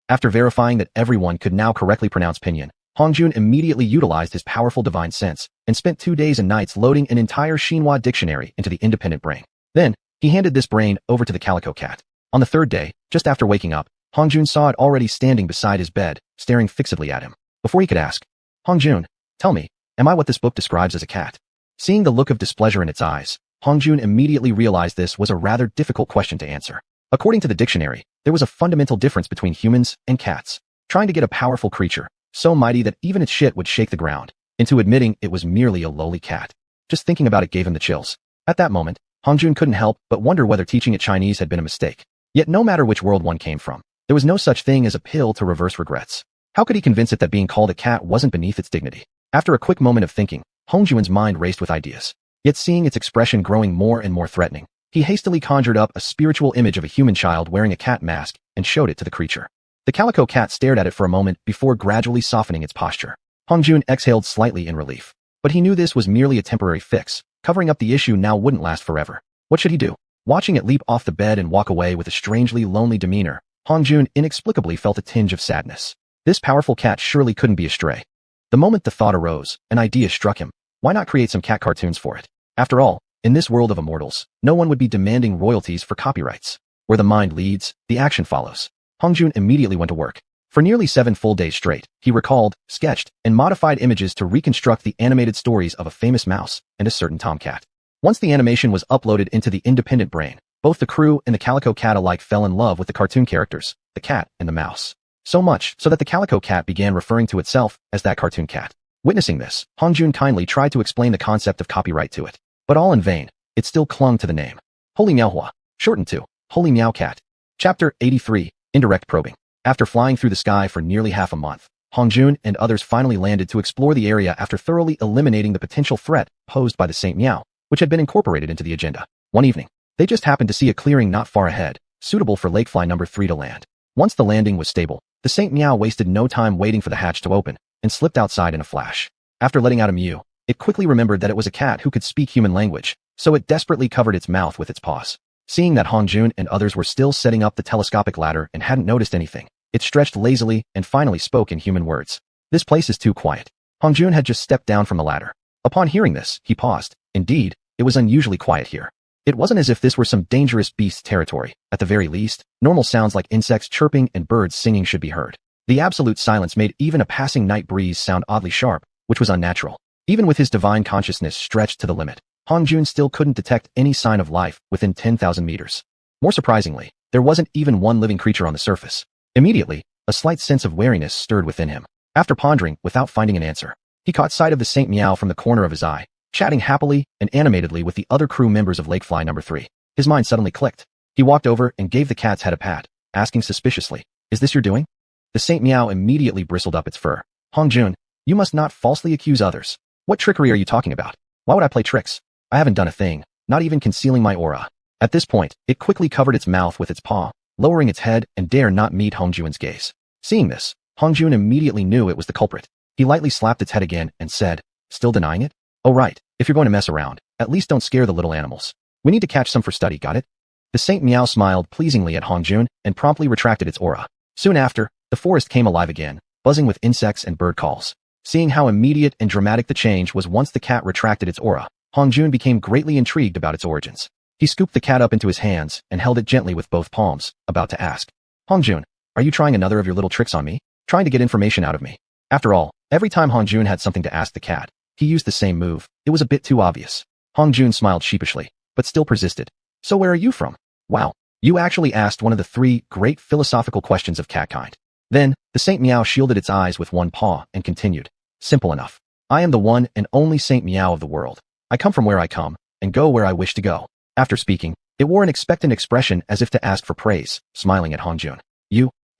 After verifying that everyone could now correctly pronounce pinyin, Hongjun immediately utilized his powerful divine sense and spent 2 days and nights loading an entire xianhuan dictionary into the independent brain. Then, he handed this brain over to the calico cat. On the 3rd day, just after waking up, Hongjun saw it already standing beside his bed, staring fixedly at him. Before he could ask, "Hongjun, tell me, am I what this book describes as a cat?" Seeing the look of displeasure in its eyes, Hongjun immediately realized this was a rather difficult question to answer. According to the dictionary, there was a fundamental difference between humans and cats. Trying to get a powerful creature, so mighty that even its shit would shake the ground, into admitting it was merely a lowly cat. Just thinking about it gave him the chills. At that moment, Hongjun couldn't help but wonder whether teaching it Chinese had been a mistake. Yet no matter which world one came from, there was no such thing as a pill to reverse regrets. How could he convince it that being called a cat wasn't beneath its dignity? After a quick moment of thinking, Hongjun's mind raced with ideas. Yet seeing its expression growing more and more threatening, he hastily conjured up a spiritual image of a human child wearing a cat mask and showed it to the creature. The calico cat stared at it for a moment before gradually softening its posture. Hongjun exhaled slightly in relief. But he knew this was merely a temporary fix. Covering up the issue now wouldn't last forever. What should he do? Watching it leap off the bed and walk away with a strangely lonely demeanor, Hongjun inexplicably felt a tinge of sadness. This powerful cat surely couldn't be a stray. The moment the thought arose, an idea struck him. Why not create some cat cartoons for it? After all, in this world of immortals, no one would be demanding royalties for copyrights. Where the mind leads, the action follows. Hongjun immediately went to work. For nearly 7 full days straight, he recalled, sketched, and modified images to reconstruct the animated stories of a famous mouse and a certain tomcat. Once the animation was uploaded into the independent brain, both the crew and the calico cat alike fell in love with the cartoon characters, the cat and the mouse. So much so that the calico cat began referring to itself as that cartoon cat. Witnessing this, Hongjun kindly tried to explain the concept of copyright to it, but all in vain. it still clung to the name. Holy Meowhua, shortened to Holy Meow Cat. Chapter 83, Indirect Probing. After flying through the sky for nearly half a month, Hongjun and others finally landed to explore the area after thoroughly eliminating the potential threat posed by the Saint Meow, which had been incorporated into the agenda. One evening, they just happened to see a clearing not far ahead, suitable for Lakefly number 3 to land. Once the landing was stable, the Saint Meow wasted no time waiting for the hatch to open and slipped outside in a flash. After letting out a mew, it quickly remembered that it was a cat who could speak human language, so it desperately covered its mouth with its paws. Seeing that Hongjun and others were still setting up the telescopic ladder and hadn't noticed anything, it stretched lazily and finally spoke in human words. This place is too quiet. Hongjun had just stepped down from the ladder. Upon hearing this, he paused. Indeed, it was unusually quiet here. It wasn't as if this were some dangerous beast territory. At the very least, normal sounds like insects chirping and birds singing should be heard. The absolute silence made even a passing night breeze sound oddly sharp, which was unnatural. Even with his divine consciousness stretched to the limit, Hongjun still couldn't detect any sign of life within 10,000 meters. More surprisingly, there wasn't even one living creature on the surface. Immediately, a slight sense of wariness stirred within him. After pondering without finding an answer, he caught sight of the Saint Meow from the corner of his eye, chatting happily and animatedly with the other crew members of Lakefly number 3. His mind suddenly clicked. He walked over and gave the cat's head a pat, asking suspiciously, "Is this your doing?" The Saint Meow immediately bristled up its fur. "Hongjun, you must not falsely accuse others. What trickery are you talking about? Why would I play tricks? I haven't done a thing, not even concealing my aura." At this point, it quickly covered its mouth with its paw, lowering its head and dare not meet Hongjun's gaze. Seeing this, Hongjun immediately knew it was the culprit. He lightly slapped its head again and said, "Still denying it? Oh right, if you're going to mess around, at least don't scare the little animals. We need to catch some for study, got it?" The Saint Meow smiled pleasingly at Hongjun and promptly retracted its aura. Soon after, the forest came alive again, buzzing with insects and bird calls. Seeing how immediate and dramatic the change was once the cat retracted its aura, Hongjun became greatly intrigued about its origins. He scooped the cat up into his hands and held it gently with both palms, about to ask, "Hongjun, are you trying another of your little tricks on me? Trying to get information out of me?" After all, every time Hongjun had something to ask the cat, he used the same move. It was a bit too obvious. Hongjun smiled sheepishly, but still persisted. "So where are you from? Wow, you actually asked one of the 3 great philosophical questions of catkind." Then, the Saint Meow shielded its eyes with one paw and continued, "Simple enough. I am the one and only Saint Meow of the world. I come from where I come, and go where I wish to go." After speaking, it wore an expectant expression as if to ask for praise, smiling at Hongjun.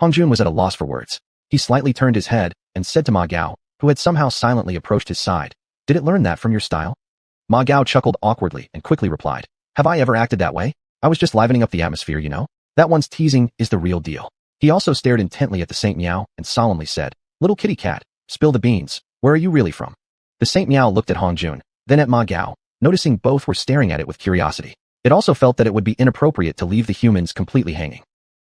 Hongjun was at a loss for words. He slightly turned his head and said to Ma Gao, who had somehow silently approached his side, "Did it learn that from your style?" Ma Gao chuckled awkwardly and quickly replied, "Have I ever acted that way? I was just livening up the atmosphere, you know? That one's teasing is the real deal." He also stared intently at the Saint Meow and solemnly said, "Little kitty cat, spill the beans. Where are you really from?" The Saint Meow looked at Hongjun, then at Ma Gao, noticing both were staring at it with curiosity. It also felt that it would be inappropriate to leave the humans completely hanging.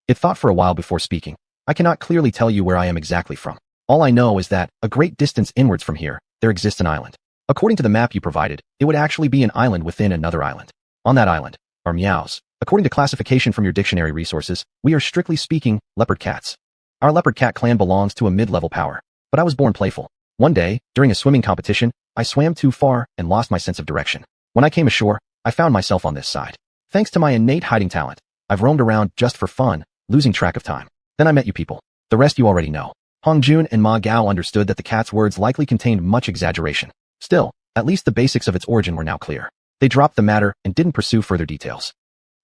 It thought for a while before speaking. "I cannot clearly tell you where I am exactly from. All I know is that, a great distance inwards from here, there exists an island. According to the map you provided, it would actually be an island within another island. On that island are meows. According to classification from your dictionary resources, we are strictly speaking leopard cats. Our leopard cat clan belongs to a mid-level power, but I was born playful. One day, during a swimming competition, I swam too far and lost my sense of direction. When I came ashore, I found myself on this side. Thanks to my innate hiding talent, I've roamed around just for fun, losing track of time. Then I met you people. The rest you already know." Hongjun and Ma Gao understood that the cat's words likely contained much exaggeration. Still, at least the basics of its origin were now clear. They dropped the matter and didn't pursue further details.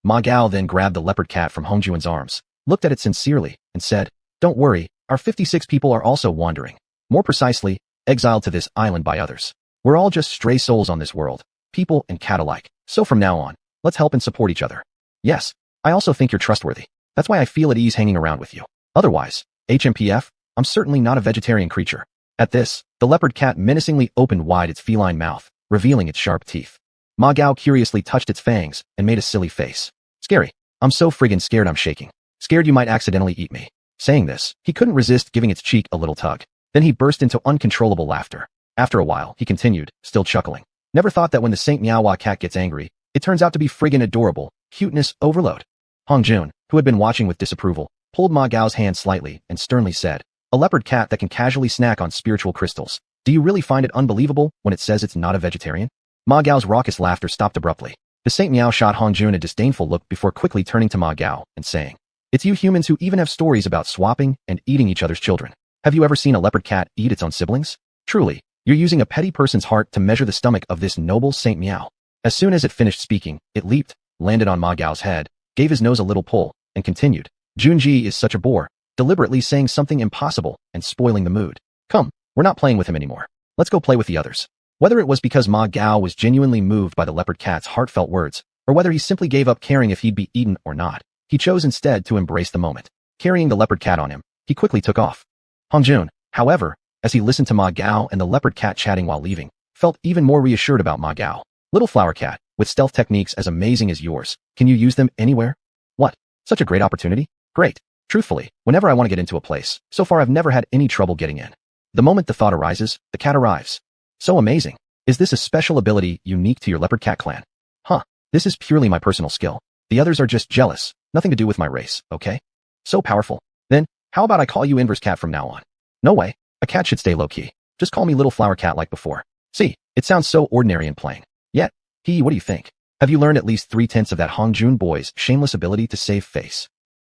Ma Gao then grabbed the leopard cat from Hongjun's arms, looked at it sincerely, and said, "Don't worry, our 56 people are also wandering. More precisely, exiled to this island by others. We're all just stray souls on this world, people and cat alike. So from now on, let's help and support each other. Yes, I also think you're trustworthy. That's why I feel at ease hanging around with you. Otherwise, HMPF, I'm certainly not a vegetarian creature." At this, the leopard cat menacingly opened wide its feline mouth, revealing its sharp teeth. Ma Gao curiously touched its fangs and made a silly face. "Scary. I'm so friggin' scared I'm shaking. Scared you might accidentally eat me." Saying this, he couldn't resist giving its cheek a little tug. Then he burst into uncontrollable laughter. After a while, he continued, still chuckling. "Never thought that when the Saint Meow cat gets angry, it turns out to be friggin' adorable. Cuteness overload." Hongjun, who had been watching with disapproval, pulled Ma Gao's hand slightly and sternly said, "A leopard cat that can casually snack on spiritual crystals. Do you really find it unbelievable when it says it's not a vegetarian?" Ma Gao's raucous laughter stopped abruptly. The Saint Meow shot Hongjun a disdainful look before quickly turning to Ma Gao and saying, "It's you humans who even have stories about swapping and eating each other's children. Have you ever seen a leopard cat eat its own siblings? Truly, you're using a petty person's heart to measure the stomach of this noble Saint Meow." As soon as it finished speaking, it leaped, landed on Ma Gao's head, gave his nose a little pull, and continued. Junji is such a bore, deliberately saying something impossible and spoiling the mood. Come, we're not playing with him anymore. Let's go play with the others. Whether it was because Ma Gao was genuinely moved by the leopard cat's heartfelt words, or whether he simply gave up caring if he'd be eaten or not, he chose instead to embrace the moment. Carrying the leopard cat on him, he quickly took off. Hongjun, however, as he listened to Ma Gao and the leopard cat chatting while leaving, felt even more reassured about Ma Gao. Little flower cat, with stealth techniques as amazing as yours, can you use them anywhere? What? Such a great opportunity? Great. Truthfully, whenever I want to get into a place, so far I've never had any trouble getting in. The moment the thought arises, the cat arrives. So amazing. Is this a special ability unique to your leopard cat clan? Huh. This is purely my personal skill. The others are just jealous, nothing to do with my race, okay? So powerful. Then, how about I call you Inverse Cat from now on? No way. A cat should stay low-key. Just call me Little Flower Cat like before. See, it sounds so ordinary and plain. Yet, what do you think? Have you learned at least 3/10 of that Hongjun boy's shameless ability to save face?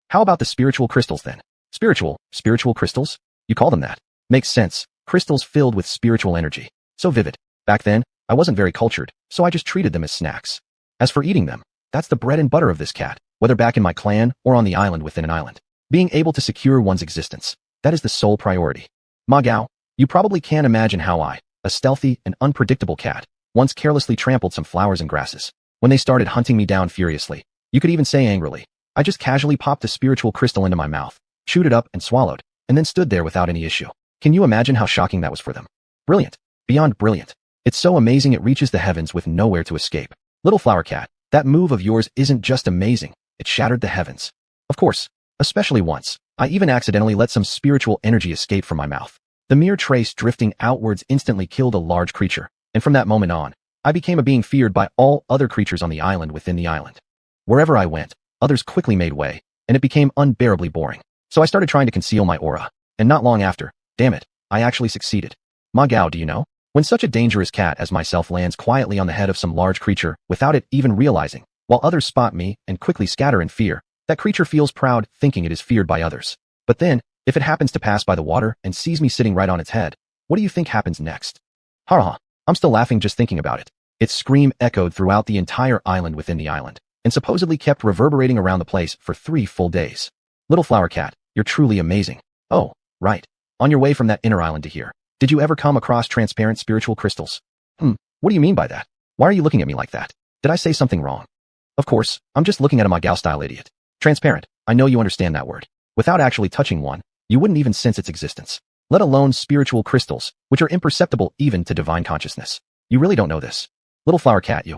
How about the spiritual crystals then? Spiritual crystals? You call them that? Makes sense. Crystals filled with spiritual energy. So vivid. Back then, I wasn't very cultured, so I just treated them as snacks. As for eating them, that's the bread and butter of this cat, whether back in my clan or on the island within an island. Being able to secure one's existence, that is the sole priority. Ma Gao, you probably can't imagine how I, a stealthy and unpredictable cat, once carelessly trampled some flowers and grasses. When they started hunting me down furiously, you could even say angrily, I just casually popped a spiritual crystal into my mouth, chewed it up and swallowed, and then stood there without any issue. Can you imagine how shocking that was for them? Brilliant. Beyond brilliant. It's so amazing it reaches the heavens with nowhere to escape. Little flower cat, that move of yours isn't just amazing, it shattered the heavens. Of course, especially once, I even accidentally let some spiritual energy escape from my mouth. The mere trace drifting outwards instantly killed a large creature, and from that moment on, I became a being feared by all other creatures on the island within the island. Wherever I went, others quickly made way, and it became unbearably boring. So I started trying to conceal my aura, and not long after, damn it, I actually succeeded. Ma Gao, do you know? When such a dangerous cat as myself lands quietly on the head of some large creature without it even realizing, while others spot me and quickly scatter in fear, that creature feels proud thinking it is feared by others. But then, if it happens to pass by the water and sees me sitting right on its head, what do you think happens next? Ha! I'm still laughing just thinking about it. Its scream echoed throughout the entire island within the island, and supposedly kept reverberating around the place for 3 full days. Little flower cat, you're truly amazing. Oh, right. On your way from that inner island to here, did you ever come across transparent spiritual crystals? What do you mean by that? Why are you looking at me like that? Did I say something wrong? Of course, I'm just looking at a Ma Gao-style idiot. Transparent, I know you understand that word. Without actually touching one, you wouldn't even sense its existence, let alone spiritual crystals, which are imperceptible even to divine consciousness. You really don't know this. Little flower cat, you.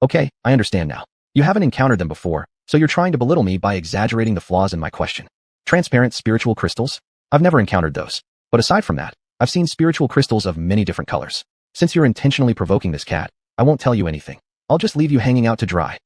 Okay, I understand now. You haven't encountered them before, so you're trying to belittle me by exaggerating the flaws in my question. Transparent spiritual crystals? I've never encountered those. But aside from that, I've seen spiritual crystals of many different colors. Since you're intentionally provoking this cat, I won't tell you anything. I'll just leave you hanging out to dry.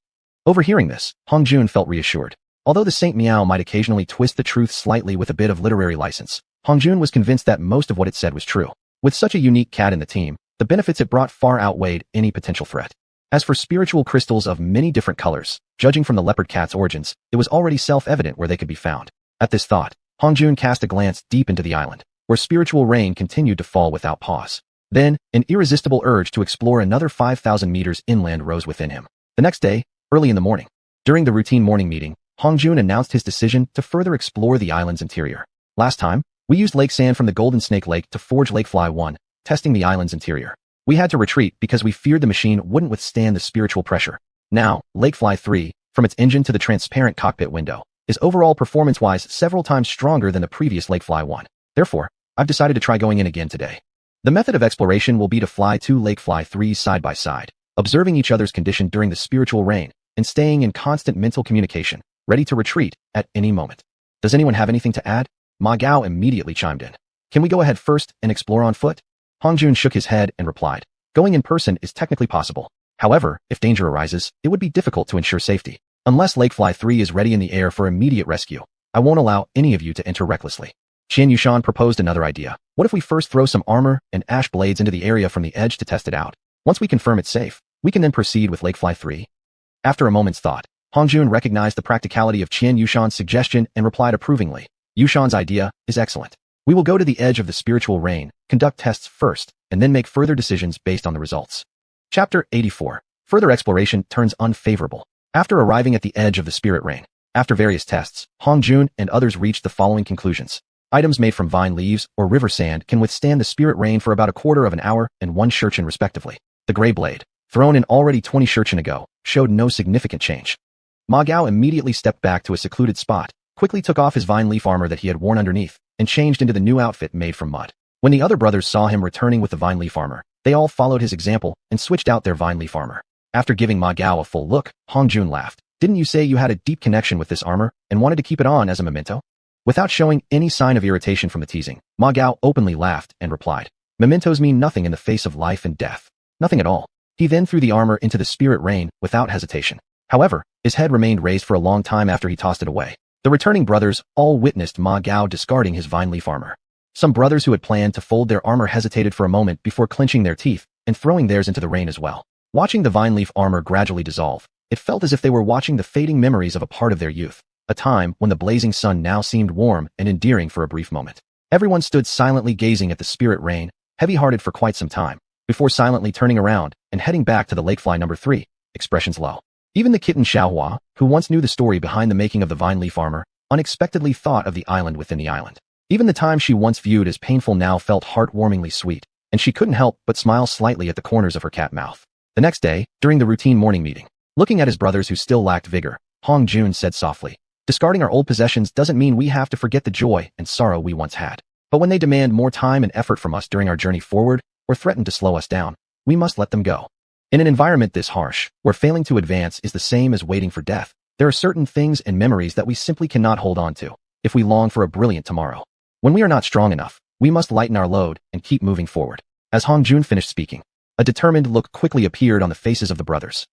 Overhearing this, Hongjun felt reassured. Although the Saint Meow might occasionally twist the truth slightly with a bit of literary license, Hongjun was convinced that most of what it said was true. With such a unique cat in the team, the benefits it brought far outweighed any potential threat. As for spiritual crystals of many different colors, judging from the leopard cat's origins, it was already self-evident where they could be found. At this thought, Hongjun cast a glance deep into the island, where spiritual rain continued to fall without pause. Then, an irresistible urge to explore another 5,000 meters inland rose within him. The next day, early in the morning, during the routine morning meeting, Hongjun announced his decision to further explore the island's interior. Last time, we used lake sand from the Golden Snake Lake to forge Lakefly 1, testing the island's interior. We had to retreat because we feared the machine wouldn't withstand the spiritual pressure. Now, Lakefly 3, from its engine to the transparent cockpit window, is overall performance-wise several times stronger than the previous Lakefly 1. Therefore, I've decided to try going in again today. The method of exploration will be to fly 2 Lakefly 3s side by side, observing each other's condition during the spiritual rain, and staying in constant mental communication, ready to retreat at any moment. Does anyone have anything to add? Ma Gao immediately chimed in. Can we go ahead first and explore on foot? Hongjun shook his head and replied, going in person is technically possible. However, if danger arises, it would be difficult to ensure safety. Unless Lakefly 3 is ready in the air for immediate rescue, I won't allow any of you to enter recklessly. Xianxia proposed another idea. What if we first throw some armor and ash blades into the area from the edge to test it out? Once we confirm it's safe, we can then proceed with Lakefly 3. After a moment's thought, Hongjun recognized the practicality of Xianxia's suggestion and replied approvingly. Yuxian's idea is excellent. We will go to the edge of the spiritual rain, conduct tests first, and then make further decisions based on the results. Chapter 84. Further exploration turns unfavorable. After arriving at the edge of the spirit rain, after various tests, Hongjun and others reached the following conclusions. Items made from vine leaves or river sand can withstand the spirit rain for about a quarter of an hour and 1 xiuxian respectively. The gray blade, thrown in already 20 xiuxian ago, showed no significant change. Ma Gao immediately stepped back to a secluded spot, quickly took off his vine leaf armor that he had worn underneath, and changed into the new outfit made from mud. When the other brothers saw him returning with the vine leaf armor, they all followed his example and switched out their vine leaf armor. After giving Ma Gao a full look, Hongjun laughed. Didn't you say you had a deep connection with this armor and wanted to keep it on as a memento? Without showing any sign of irritation from the teasing, Ma Gao openly laughed and replied, Mementos mean nothing in the face of life and death. Nothing at all. He then threw the armor into the spirit rain without hesitation. However, his head remained raised for a long time after he tossed it away. The returning brothers all witnessed Ma Gao discarding his vine leaf armor. Some brothers who had planned to fold their armor hesitated for a moment before clenching their teeth and throwing theirs into the rain as well. Watching the vine leaf armor gradually dissolve, it felt as if they were watching the fading memories of a part of their youth, a time when the blazing sun now seemed warm and endearing for a brief moment. Everyone stood silently gazing at the spirit rain, heavy-hearted for quite some time, before silently turning around and heading back to the lakefly number 3, expressions low. Even the kitten Xiaohua, who once knew the story behind the making of the vine leaf armor, unexpectedly thought of the island within the island. Even the time she once viewed as painful now felt heartwarmingly sweet, and she couldn't help but smile slightly at the corners of her cat mouth. The next day, during the routine morning meeting, looking at his brothers who still lacked vigor, Hongjun said softly, discarding our old possessions doesn't mean we have to forget the joy and sorrow we once had. But when they demand more time and effort from us during our journey forward, or threaten to slow us down, we must let them go. In an environment this harsh, where failing to advance is the same as waiting for death, there are certain things and memories that we simply cannot hold on to, if we long for a brilliant tomorrow. When we are not strong enough, we must lighten our load and keep moving forward. As Hongjun finished speaking, a determined look quickly appeared on the faces of the brothers.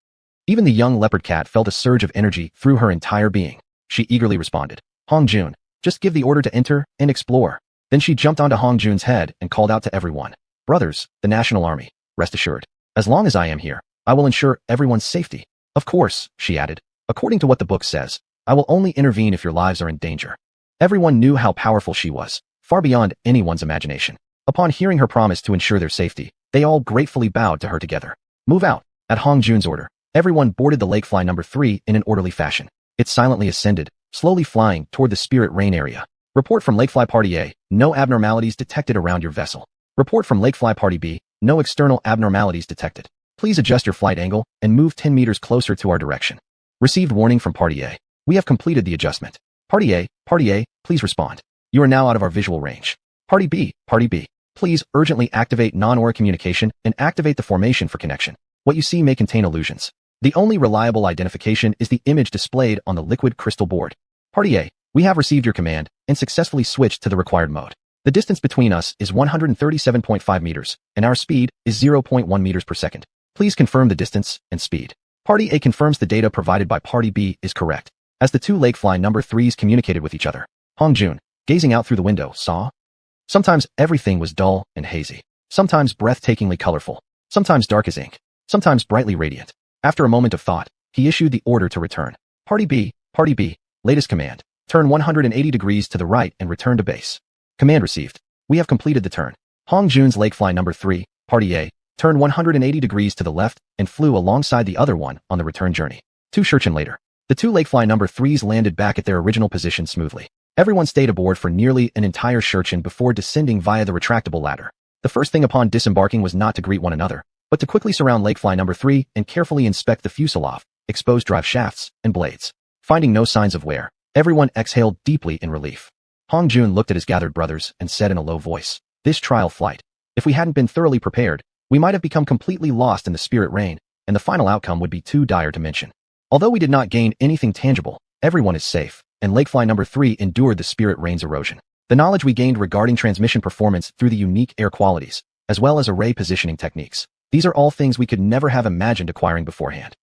Even the young leopard cat felt a surge of energy through her entire being. She eagerly responded, Hongjun, just give the order to enter and explore. Then she jumped onto Hongjun's head and called out to everyone, brothers, the National Army, rest assured. As long as I am here, I will ensure everyone's safety. Of course, she added, according to what the book says, I will only intervene if your lives are in danger. Everyone knew how powerful she was, far beyond anyone's imagination. Upon hearing her promise to ensure their safety, they all gratefully bowed to her together. Move out. At Hongjun's order, everyone boarded the lakefly number 3 in an orderly fashion. It silently ascended, slowly flying toward the spirit rain area. Report from Lakefly Party A, no abnormalities detected around your vessel. Report from Lakefly Party B, no external abnormalities detected. Please adjust your flight angle and move 10 meters closer to our direction. Received warning from Party A. We have completed the adjustment. Party A, please respond. You are now out of our visual range. Party B, please urgently activate non-aura communication and activate the formation for connection. What you see may contain illusions. The only reliable identification is the image displayed on the liquid crystal board. Party A, we have received your command and successfully switched to the required mode. The distance between us is 137.5 meters, and our speed is 0.1 meters per second. Please confirm the distance and speed. Party A confirms the data provided by Party B is correct. As the two lakefly number 3s communicated with each other, Hongjun, gazing out through the window, saw. Sometimes everything was dull and hazy. Sometimes breathtakingly colorful. Sometimes dark as ink. Sometimes brightly radiant. After a moment of thought, he issued the order to return. Party B, latest command. Turn 180 degrees to the right and return to base. Command received. We have completed the turn. Hongjun's lakefly number 3, Party A, turned 180 degrees to the left and flew alongside the other one on the return journey. 2 xiuxian later, the two lakefly number 3s landed back at their original position smoothly. Everyone stayed aboard for nearly an entire xiuxian before descending via the retractable ladder. The first thing upon disembarking was not to greet one another, but to quickly surround lakefly number 3 and carefully inspect the fuselage, exposed drive shafts, and blades. Finding no signs of wear, everyone exhaled deeply in relief. Hongjun looked at his gathered brothers and said in a low voice, this trial flight, if we hadn't been thoroughly prepared, we might have become completely lost in the spirit rain, and the final outcome would be too dire to mention. Although we did not gain anything tangible, everyone is safe, and lakefly number 3 endured the spirit rain's erosion. The knowledge we gained regarding transmission performance through the unique air qualities, as well as array positioning techniques, these are all things we could never have imagined acquiring beforehand.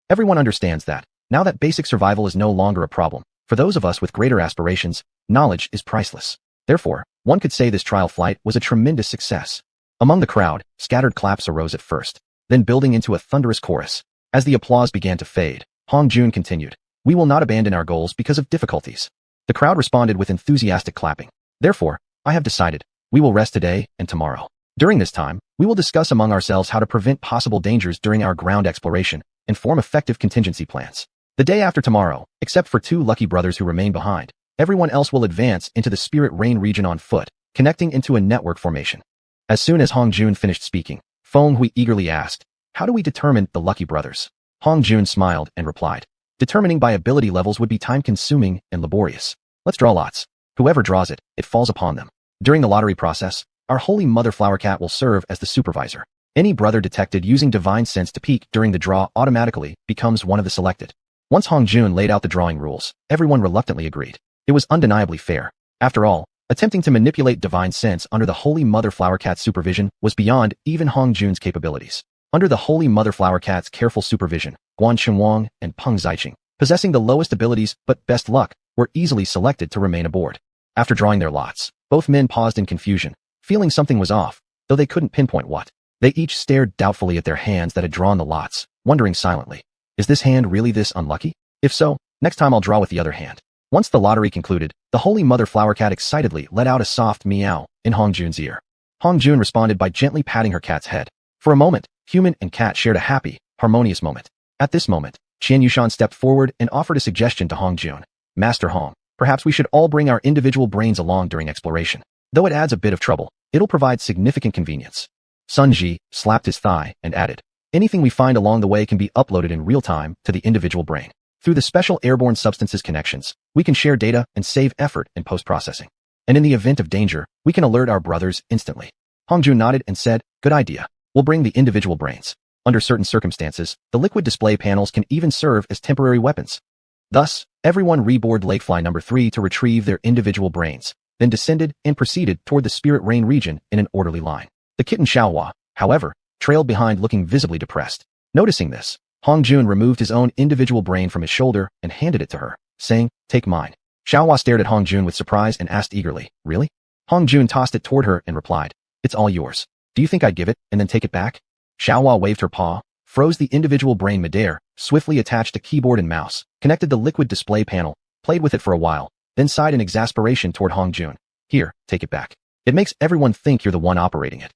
Everyone understands that, now that basic survival is no longer a problem, for those of us with greater aspirations, knowledge is priceless. Therefore, one could say this trial flight was a tremendous success. Among the crowd, scattered claps arose at first, then building into a thunderous chorus. As the applause began to fade, Hongjun continued, we will not abandon our goals because of difficulties. The crowd responded with enthusiastic clapping. Therefore, I have decided, we will rest today and tomorrow. During this time, we will discuss among ourselves how to prevent possible dangers during our ground exploration and form effective contingency plans. The day after tomorrow, except for 2 lucky brothers who remain behind, everyone else will advance into the Spirit Rain region on foot, connecting into a network formation. As soon as Hong Jun finished speaking, Feng Hui eagerly asked, "How do we determine the lucky brothers?" Hong Jun smiled and replied, "Determining by ability levels would be time-consuming and laborious. Let's draw lots. Whoever draws it, it falls upon them. During the lottery process, our Holy Mother Flower Cat will serve as the supervisor. Any brother detected using divine sense to peek during the draw automatically becomes one of the selected." Once Hong Jun laid out the drawing rules, everyone reluctantly agreed. It was undeniably fair. After all, attempting to manipulate divine sense under the Holy Mother Flower Cat's supervision was beyond even Hong Jun's capabilities. Under the Holy Mother Flower Cat's careful supervision, xuanhuan and Peng Xiqing, possessing the lowest abilities but best luck, were easily selected to remain aboard. After drawing their lots, both men paused in confusion, feeling something was off, though they couldn't pinpoint what. They each stared doubtfully at their hands that had drawn the lots, wondering silently, "Is this hand really this unlucky? If so, next time I'll draw with the other hand." Once the lottery concluded, the Holy Mother Flower Cat excitedly let out a soft meow in Hong Jun's ear. Hong Jun responded by gently patting her cat's head. For a moment, human and cat shared a happy, harmonious moment. At this moment, xiuxian stepped forward and offered a suggestion to Hong Jun. "Master Hong, perhaps we should all bring our individual brains along during exploration. Though it adds a bit of trouble, it'll provide significant convenience." Sun Ji slapped his thigh and added, "Anything we find along the way can be uploaded in real time to the individual brain. Through the special airborne substances connections, we can share data and save effort in post-processing. And in the event of danger, we can alert our brothers instantly." Hong Jun nodded and said, "Good idea. We'll bring the individual brains. Under certain circumstances, the liquid display panels can even serve as temporary weapons." Thus, everyone reboarded Lakefly number 3 to retrieve their individual brains, then descended and proceeded toward the Spirit Rain region in an orderly line. The kitten Xiaohua, however, trailed behind looking visibly depressed. Noticing this, Hong Jun removed his own individual brain from his shoulder and handed it to her, saying, "Take mine." Xiaohua stared at Hong Jun with surprise and asked eagerly, "Really?" Hong Jun tossed it toward her and replied, "It's all yours. Do you think I'd give it and then take it back?" Xiaohua waved her paw, froze the individual brain midair, swiftly attached a keyboard and mouse, connected the liquid display panel, played with it for a while, then sighed in exasperation toward Hong Jun. "Here, take it back. It makes everyone think you're the one operating it."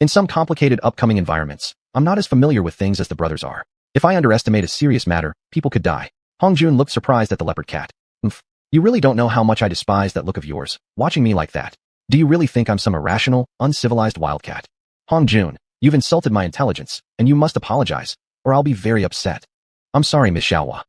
In some complicated upcoming environments, I'm not as familiar with things as the brothers are. If I underestimate a serious matter, people could die. Hong Jun looked surprised at the leopard cat. You really don't know how much I despise that look of yours, watching me like that. Do you really think I'm some irrational, uncivilized wildcat? Hong Jun, you've insulted my intelligence, and you must apologize, or I'll be very upset." "I'm sorry, Miss Xiaohua.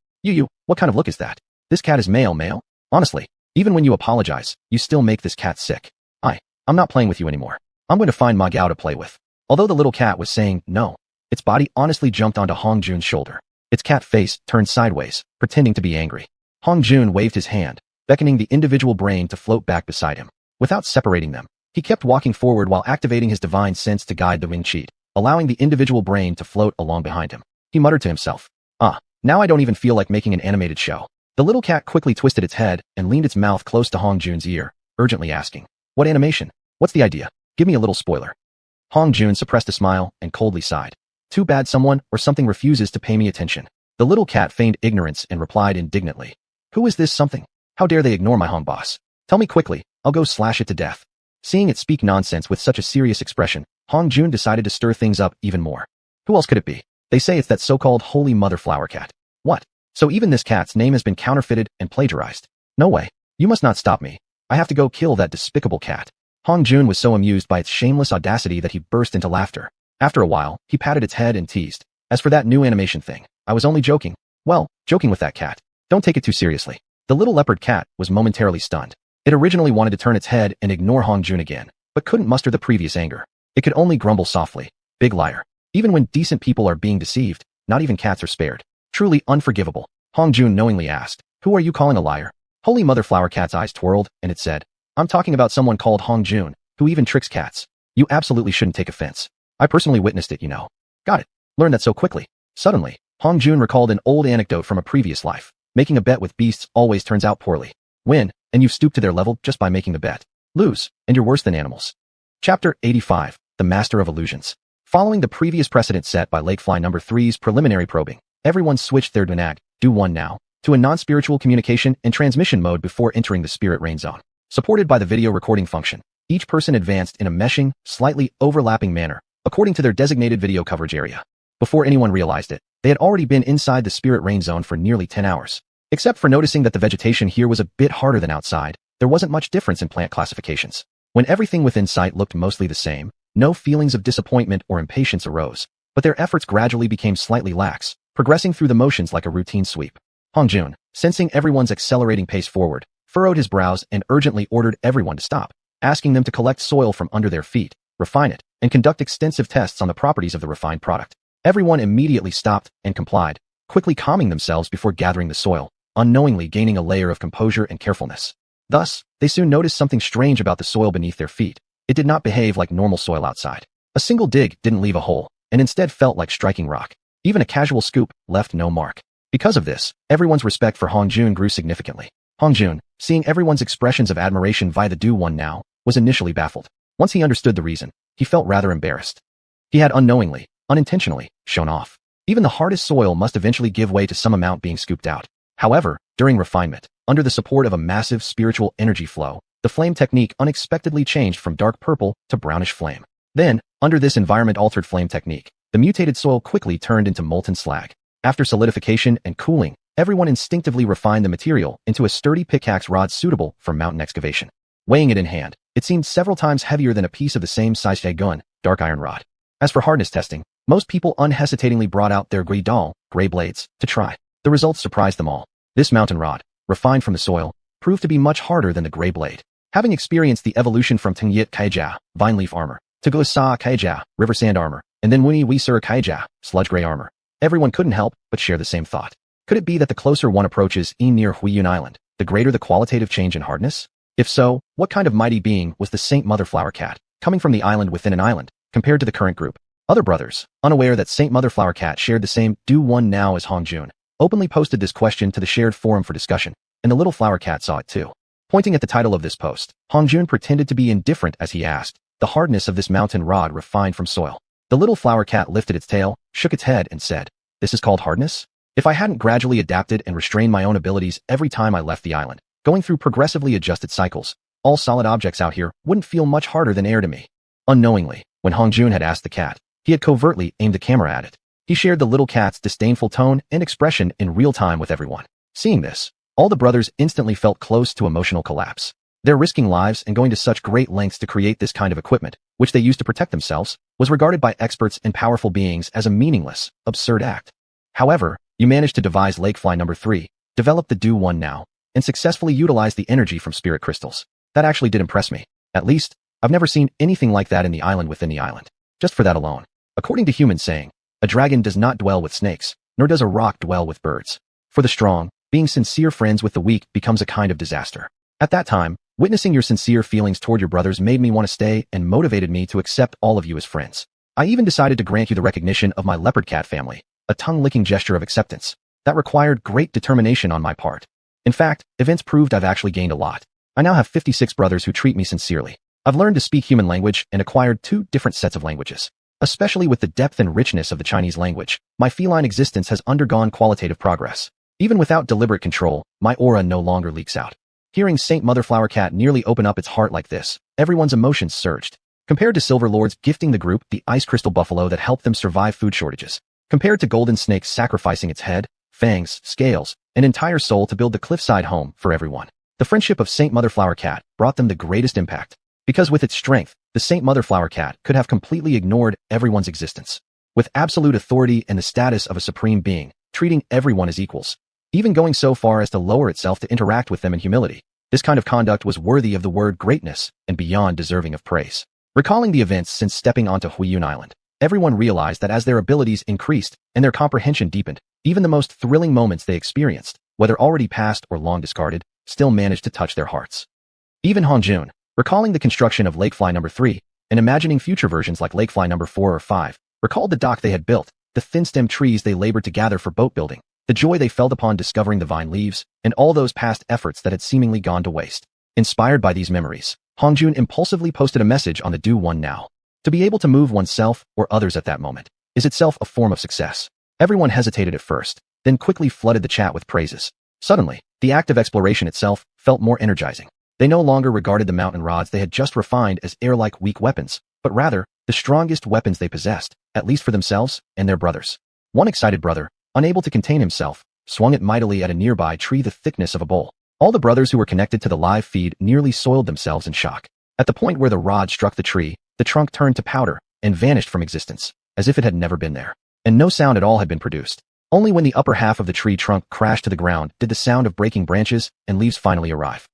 What kind of look is that? This cat is male? Honestly, even when you apologize, you still make this cat sick. I'm not playing with you anymore. I'm going to find Ma Gao to play with." Although the little cat was saying no, its body honestly jumped onto Hong Jun's shoulder. Its cat face turned sideways, pretending to be angry. Hong Jun waved his hand, beckoning the individual brain to float back beside him. Without separating them, he kept walking forward while activating his divine sense to guide the wing cheat, allowing the individual brain to float along behind him. He muttered to himself, now I don't even feel like making an animated show." The little cat quickly twisted its head and leaned its mouth close to Hong Jun's ear, urgently asking, "What animation? What's the idea? Give me a little spoiler." Hong Jun suppressed a smile and coldly sighed. "Too bad someone or something refuses to pay me attention." The little cat feigned ignorance and replied indignantly, "Who is this something? How dare they ignore my Hong boss? Tell me quickly, I'll go slash it to death." Seeing it speak nonsense with such a serious expression, Hong Jun decided to stir things up even more. Who else could it be? They say it's that so-called Holy Mother Flower Cat. What? So even this cat's name has been counterfeited and plagiarized? No way. You must not stop me. I have to go kill that despicable cat. Hong Jun was so amused by its shameless audacity that he burst into laughter. After a while, he patted its head and teased, "As for that new animation thing, I was only joking. Well, joking with that cat. Don't take it too seriously." The little leopard cat was momentarily stunned. It originally wanted to turn its head and ignore Hong Jun again, but couldn't muster the previous anger. It could only grumble softly, "Big liar. Even when decent people are being deceived, not even cats are spared. Truly unforgivable." Hong Jun knowingly asked, "Who are you calling a liar?" Holy Mother Flower Cat's eyes twirled, and it said, "I'm talking about someone called Hong Jun, who even tricks cats. You absolutely shouldn't take offense. I personally witnessed it, you know." "Got it. Learned that so quickly." Suddenly, Hong Jun recalled an old anecdote from a previous life. Making a bet with beasts always turns out poorly. Win, and you've stooped to their level just by making the bet. Lose, and you're worse than animals. Chapter 85, The Master of Illusions. Following the previous precedent set by Lakefly number 3's preliminary probing, everyone switched their Dunag, do one now, to a non-spiritual communication and transmission mode before entering the Spirit Rain Zone. Supported by the video recording function, Each person advanced in a meshing, slightly overlapping manner, according to their designated video coverage area. Before anyone realized it, they had already been inside the spirit rain zone for nearly 10 hours. Except for noticing that the vegetation here was a bit harder than outside, there wasn't much difference in plant classifications. When everything within sight looked mostly the same, no feelings of disappointment or impatience arose, but their efforts gradually became slightly lax, progressing through the motions like a routine sweep. Hongjun, sensing everyone's accelerating pace forward, furrowed his brows and urgently ordered everyone to stop, asking them to collect soil from under their feet, refine it, and conduct extensive tests on the properties of the refined product. Everyone immediately stopped and complied, quickly calming themselves before gathering the soil, unknowingly gaining a layer of composure and carefulness. Thus, they soon noticed something strange about the soil beneath their feet. It did not behave like normal soil outside. A single dig didn't leave a hole, and instead felt like striking rock. Even a casual scoop left no mark. Because of this, everyone's respect for Hongjun grew significantly. Hongjun, seeing everyone's expressions of admiration via the xuanhuan now, was initially baffled. Once he understood the reason, he felt rather embarrassed. He had unknowingly, unintentionally, shown off. Even the hardest soil must eventually give way to some amount being scooped out. However, during refinement, under the support of a massive spiritual energy flow, the flame technique unexpectedly changed from dark purple to brownish flame. Then, under this environment-altered flame technique, the mutated soil quickly turned into molten slag. After solidification and cooling, everyone instinctively refined the material into a sturdy pickaxe rod suitable for mountain excavation. Weighing it in hand, it seemed several times heavier than a piece of the same size xiuxian, dark iron rod. As for hardness testing, most people unhesitatingly brought out their gray blades to try. The results surprised them all. This mountain rod, refined from the soil, proved to be much harder than the gray blade. Having experienced the evolution from Tengyit Kaijia, vine leaf armor, to Gosa Kaijia, river sand armor, and then Wuni Wisur Kaijia, sludge gray armor, everyone couldn't help but share the same thought. Could it be that the closer one approaches near Xiuxian Island, the greater the qualitative change in hardness? If so, what kind of mighty being was the Saint Mother Flower Cat, coming from the island within an island, compared to the current group? Other brothers, unaware that Saint Mother Flower Cat shared the same xuanhuan now as Hongjun, openly posted this question to the shared forum for discussion, and the little flower cat saw it too. Pointing at the title of this post, Hongjun pretended to be indifferent as he asked, the hardness of this mountain rod refined from soil. The little flower cat lifted its tail, shook its head, and said, "This is called hardness? If I hadn't gradually adapted and restrained my own abilities every time I left the island, going through progressively adjusted cycles, all solid objects out here wouldn't feel much harder than air to me." Unknowingly, when Hongjun had asked the cat, he had covertly aimed the camera at it. He shared the little cat's disdainful tone and expression in real time with everyone. Seeing this, all the brothers instantly felt close to emotional collapse. Their risking lives and going to such great lengths to create this kind of equipment, which they used to protect themselves, was regarded by experts and powerful beings as a meaningless, absurd act. However, you managed to devise Lakefly number 3, develop the xuanhuan now, and successfully utilize the energy from spirit crystals. That actually did impress me. At least, I've never seen anything like that in the island within the island. Just for that alone. According to human saying, a dragon does not dwell with snakes, nor does a rock dwell with birds. For the strong, being sincere friends with the weak becomes a kind of disaster. At that time, witnessing your sincere feelings toward your brothers made me want to stay and motivated me to accept all of you as friends. I even decided to grant you the recognition of my leopard cat family, a tongue-licking gesture of acceptance. That required great determination on my part. In fact, events proved I've actually gained a lot. I now have 56 brothers who treat me sincerely. I've learned to speak human language and acquired 2 different sets of languages. Especially with the depth and richness of the Chinese language, my feline existence has undergone qualitative progress. Even without deliberate control, my aura no longer leaks out. Hearing Saint Mother Flower Cat nearly open up its heart like this, everyone's emotions surged. Compared to Silver Lords gifting the group the ice crystal buffalo that helped them survive food shortages. Compared to Golden Snake sacrificing its head, fangs, scales, and entire soul to build the cliffside home for everyone. The friendship of Saint Mother Flower Cat brought them the greatest impact. Because with its strength, the Saint Mother Flower Cat could have completely ignored everyone's existence. With absolute authority and the status of a supreme being, treating everyone as equals. Even going so far as to lower itself to interact with them in humility. This kind of conduct was worthy of the word greatness and beyond deserving of praise. Recalling the events since stepping onto Xiuxian Island, everyone realized that as their abilities increased and their comprehension deepened, even the most thrilling moments they experienced, whether already past or long discarded, still managed to touch their hearts. Even Hongjun, recalling the construction of Lakefly number 3, and imagining future versions like Lakefly number 4 or 5, recalled the dock they had built, the thin-stemmed trees they labored to gather for boat building, the joy they felt upon discovering the vine leaves, and all those past efforts that had seemingly gone to waste. Inspired by these memories, Hongjun impulsively posted a message on the xuanhuan now. To be able to move oneself or others at that moment is itself a form of success. Everyone hesitated at first, then quickly flooded the chat with praises. Suddenly, the act of exploration itself felt more energizing. They no longer regarded the mountain rods they had just refined as air-like weak weapons, but rather, the strongest weapons they possessed, at least for themselves and their brothers. One excited brother, unable to contain himself, swung it mightily at a nearby tree the thickness of a bowl. All the brothers who were connected to the live feed nearly soiled themselves in shock. At the point where the rod struck the tree, the trunk turned to powder and vanished from existence, as if it had never been there. And no sound at all had been produced. Only when the upper half of the tree trunk crashed to the ground did the sound of breaking branches and leaves finally arrive.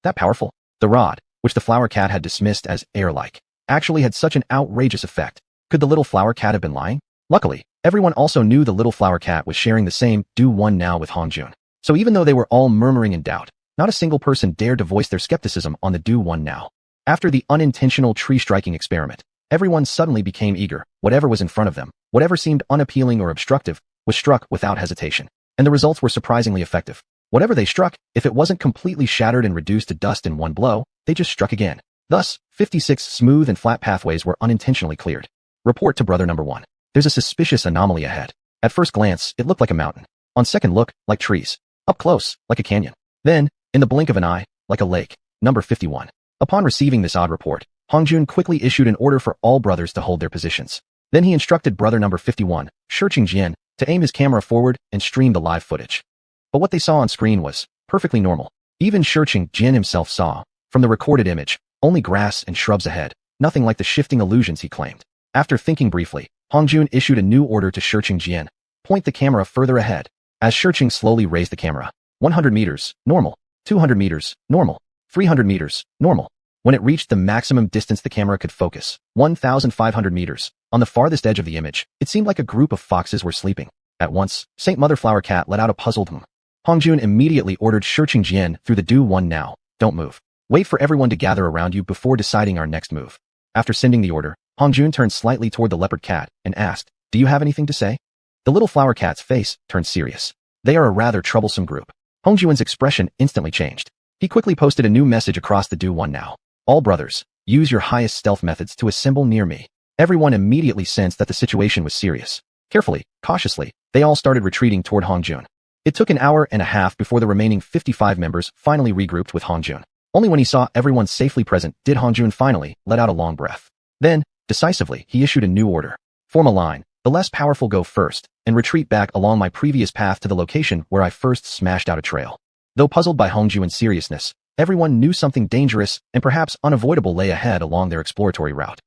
That powerful? The rod, which the flower cat had dismissed as air-like, actually had such an outrageous effect. Could the little flower cat have been lying? Luckily, everyone also knew the little flower cat was sharing the same do-one now with Hongjun. So even though they were all murmuring in doubt, not a single person dared to voice their skepticism on the do-one now. After the unintentional tree-striking experiment, everyone suddenly became eager. Whatever was in front of them, whatever seemed unappealing or obstructive, was struck without hesitation. And the results were surprisingly effective. Whatever they struck, if it wasn't completely shattered and reduced to dust in one blow, they just struck again. Thus, 56 smooth and flat pathways were unintentionally cleared. Report to brother number 1. There's a suspicious anomaly ahead. At first glance, it looked like a mountain. On second look, like trees. Up close, like a canyon. Then, in the blink of an eye, like a lake. Number 51. Upon receiving this odd report, Hongjun quickly issued an order for all brothers to hold their positions. Then he instructed brother number 51, xiuxian, to aim his camera forward and stream the live footage. But what they saw on screen was perfectly normal. Even xiuxian himself saw, from the recorded image, only grass and shrubs ahead, nothing like the shifting illusions he claimed. After thinking briefly, Hongjun issued a new order to xiuxian, point the camera further ahead. As xiuxian slowly raised the camera, 100 meters, normal, 200 meters, normal, 300 meters, normal. When it reached the maximum distance the camera could focus, 1,500 meters, on the farthest edge of the image, it seemed like a group of foxes were sleeping. At once, Saint Mother Flower Cat let out a puzzled "Hmm." Hongjun immediately ordered xiuxian through the do-one now. Don't move. Wait for everyone to gather around you before deciding our next move. After sending the order, Hongjun turned slightly toward the leopard cat and asked, do you have anything to say? The little flower cat's face turned serious. They are a rather troublesome group. Hongjun's expression instantly changed. He quickly posted a new message across the do-one now. All brothers, use your highest stealth methods to assemble near me. Everyone immediately sensed that the situation was serious. Carefully, cautiously, they all started retreating toward Hongjun. It took an hour and a half before the remaining 55 members finally regrouped with Hongjun. Only when he saw everyone safely present did Hongjun finally let out a long breath. Then, decisively, he issued a new order. Form a line, the less powerful go first, and retreat back along my previous path to the location where I first smashed out a trail. Though puzzled by Hongjun's seriousness, everyone knew something dangerous and perhaps unavoidable lay ahead along their exploratory route.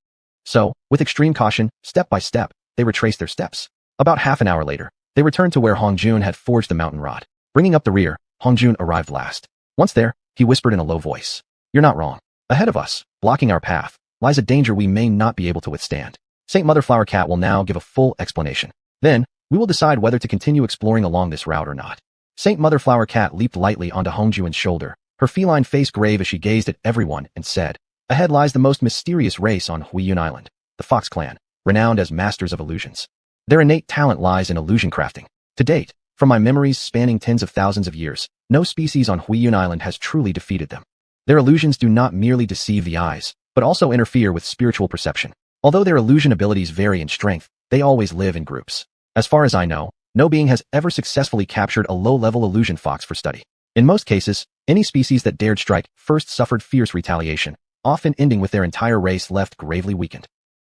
So, with extreme caution, step by step, they retraced their steps. About half an hour later, they returned to where Hongjun had forged the mountain rod. Bringing up the rear, Hongjun arrived last. Once there, he whispered in a low voice. You're not wrong. Ahead of us, blocking our path, lies a danger we may not be able to withstand. Saint Mother Flower Cat will now give a full explanation. Then, we will decide whether to continue exploring along this route or not. Saint Mother Flower Cat leaped lightly onto Hongjun's shoulder, her feline face grave as she gazed at everyone and said, ahead lies the most mysterious race on Xiuxian Island, the Fox Clan, renowned as masters of illusions. Their innate talent lies in illusion crafting. To date, from my memories spanning tens of thousands of years, no species on Xiuxian Island has truly defeated them. Their illusions do not merely deceive the eyes, but also interfere with spiritual perception. Although their illusion abilities vary in strength, they always live in groups. As far as I know, no being has ever successfully captured a low-level illusion fox for study. In most cases, any species that dared strike first suffered fierce retaliation, often ending with their entire race left gravely weakened.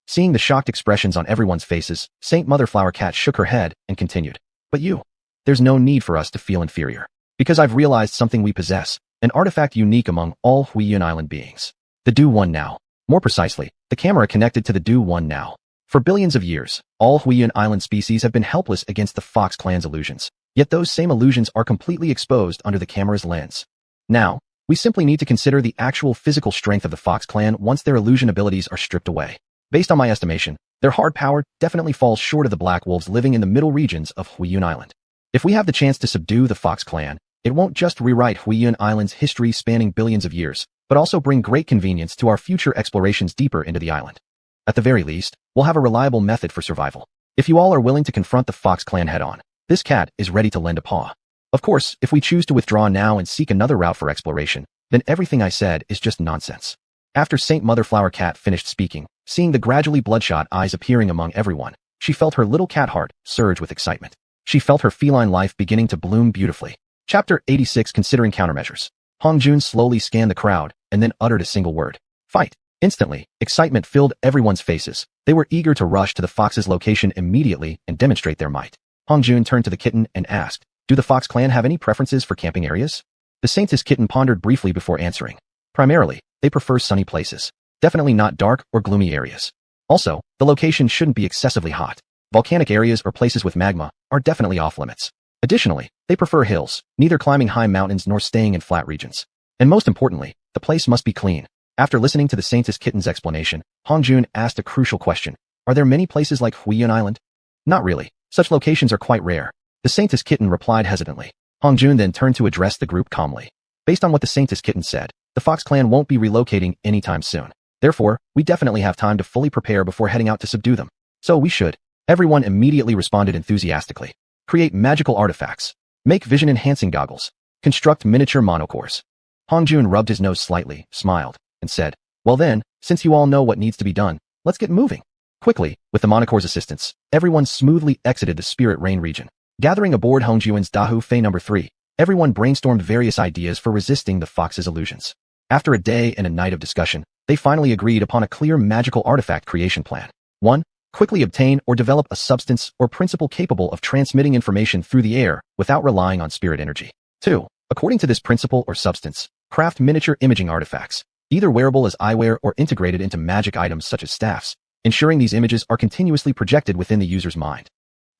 Seeing the shocked expressions on everyone's faces, Saint Mother Flower Cat shook her head and continued. But you, there's no need for us to feel inferior. Because I've realized something we possess, an artifact unique among all Xiuxian Island beings. The do-one now. More precisely, the camera connected to the do-one now. For billions of years, all Xiuxian Island species have been helpless against the Fox Clan's illusions. Yet those same illusions are completely exposed under the camera's lens. Now, we simply need to consider the actual physical strength of the Fox Clan once their illusion abilities are stripped away. Based on my estimation, their hard power definitely falls short of the Black Wolves living in the middle regions of Xiuxian Island. If we have the chance to subdue the Fox Clan, it won't just rewrite Xiuxian Island's history spanning billions of years, but also bring great convenience to our future explorations deeper into the island. At the very least, we'll have a reliable method for survival. If you all are willing to confront the Fox Clan head-on, this cat is ready to lend a paw. Of course, if we choose to withdraw now and seek another route for exploration, then everything I said is just nonsense. After Saint Mother Flower Cat finished speaking, seeing the gradually bloodshot eyes appearing among everyone, she felt her little cat heart surge with excitement. She felt her feline life beginning to bloom beautifully. Chapter 86 Considering Countermeasures. Hong Jun slowly scanned the crowd and then uttered a single word. Fight. Instantly, excitement filled everyone's faces. They were eager to rush to the fox's location immediately and demonstrate their might. Hong Jun turned to the kitten and asked, "Do the Fox clan have any preferences for camping areas?" The Saintess kitten pondered briefly before answering. Primarily, they prefer sunny places. Definitely not dark or gloomy areas. Also, the location shouldn't be excessively hot. Volcanic areas or places with magma are definitely off limits. Additionally, they prefer hills, neither climbing high mountains nor staying in flat regions. And most importantly, the place must be clean. After listening to the Saintess kitten's explanation, Hong Jun asked a crucial question. Are there many places like Xiuxian Island? Not really. Such locations are quite rare. The Saintess kitten replied hesitantly. Hong Jun then turned to address the group calmly. Based on what the Saintess kitten said, the Fox clan won't be relocating anytime soon. Therefore, we definitely have time to fully prepare before heading out to subdue them. So we should. Everyone immediately responded enthusiastically. Create magical artifacts. Make vision-enhancing goggles. Construct miniature monocores. Hong Jun rubbed his nose slightly, smiled, and said, "Well then, since you all know what needs to be done, let's get moving." Quickly, with the monocore's assistance, everyone smoothly exited the Spirit Rain region. Gathering aboard Hong Juan's Dahu Fei No. 3, everyone brainstormed various ideas for resisting the fox's illusions. After a day and a night of discussion, they finally agreed upon a clear magical artifact creation plan. 1. Quickly obtain or develop a substance or principle capable of transmitting information through the air without relying on spirit energy. 2. According to this principle or substance, craft miniature imaging artifacts, either wearable as eyewear or integrated into magic items such as staffs, ensuring these images are continuously projected within the user's mind.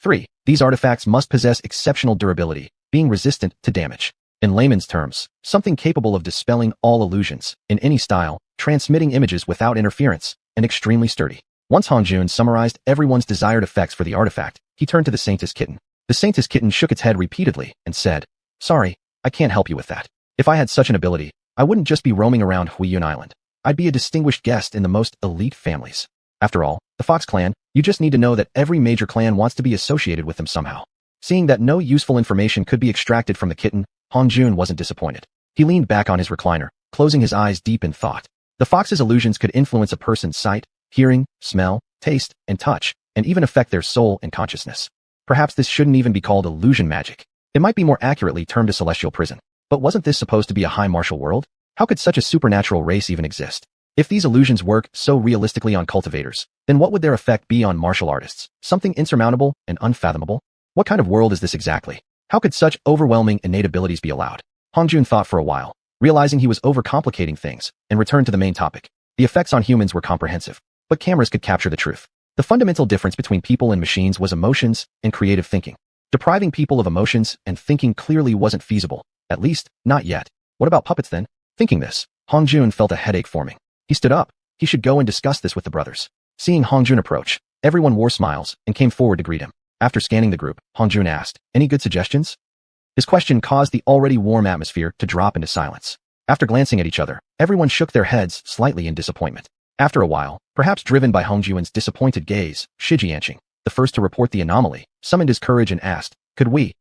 3. These artifacts must possess exceptional durability, being resistant to damage. In layman's terms, something capable of dispelling all illusions, in any style, transmitting images without interference, and extremely sturdy. Once Hong Jun summarized everyone's desired effects for the artifact, he turned to the Saintess kitten. The Saintess kitten shook its head repeatedly and said, "Sorry, I can't help you with that. If I had such an ability, I wouldn't just be roaming around Xiuxian Island. I'd be a distinguished guest in the most elite families. After all, the Fox clan, you just need to know that every major clan wants to be associated with them somehow." Seeing that no useful information could be extracted from the kitten, Hong Jun wasn't disappointed. He leaned back on his recliner, closing his eyes deep in thought. The fox's illusions could influence a person's sight, hearing, smell, taste, and touch, and even affect their soul and consciousness. Perhaps this shouldn't even be called illusion magic. It might be more accurately termed a celestial prison. But wasn't this supposed to be a high martial world? How could such a supernatural race even exist? If these illusions work so realistically on cultivators, then what would their effect be on martial artists? Something insurmountable and unfathomable? What kind of world is this exactly? How could such overwhelming innate abilities be allowed? Hong Jun thought for a while, realizing he was overcomplicating things, and returned to the main topic. The effects on humans were comprehensive, but cameras could capture the truth. The fundamental difference between people and machines was emotions and creative thinking. Depriving people of emotions and thinking clearly wasn't feasible, at least, not yet. What about puppets then? Thinking this, Hong Jun felt a headache forming. He stood up. He should go and discuss this with the brothers. Seeing Hong Jun approach, everyone wore smiles and came forward to greet him. After scanning the group, Hong Jun asked, "Any good suggestions?" His question caused the already warm atmosphere to drop into silence. After glancing at each other, everyone shook their heads slightly in disappointment. After a while, perhaps driven by Hong Juan's disappointed gaze, xiuxian, the first to report the anomaly, summoned his courage and asked, "Could we,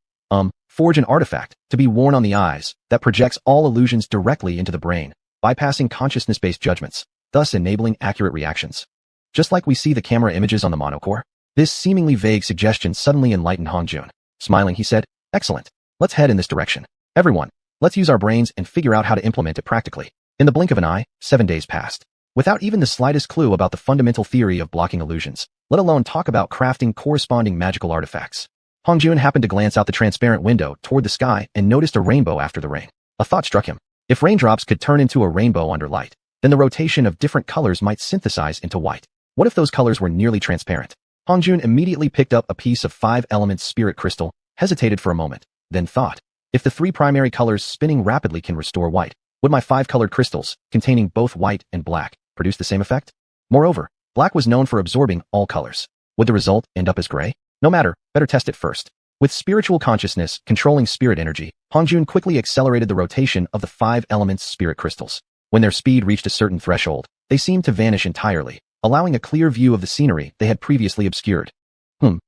forge an artifact to be worn on the eyes that projects all illusions directly into the brain, bypassing consciousness-based judgments, thus enabling accurate reactions? Just like we see the camera images on the monocore?" This seemingly vague suggestion suddenly enlightened Hong Jun. Smiling, he said, "Excellent. Let's head in this direction. Everyone, let's use our brains and figure out how to implement it practically." In the blink of an eye, 7 days passed. Without even the slightest clue about the fundamental theory of blocking illusions, let alone talk about crafting corresponding magical artifacts. Hong Jun happened to glance out the transparent window toward the sky and noticed a rainbow after the rain. A thought struck him. If raindrops could turn into a rainbow under light, then the rotation of different colors might synthesize into white. What if those colors were nearly transparent? Hong Jun immediately picked up a piece of 5-element spirit crystal, hesitated for a moment, then thought, if the 3 primary colors spinning rapidly can restore white, would my 5-colored crystals, containing both white and black, produce the same effect? Moreover, black was known for absorbing all colors. Would the result end up as gray? No matter, better test it first. With spiritual consciousness controlling spirit energy, Hong Jun quickly accelerated the rotation of the 5-element spirit crystals. When their speed reached a certain threshold, they seemed to vanish entirely, allowing a clear view of the scenery they had previously obscured.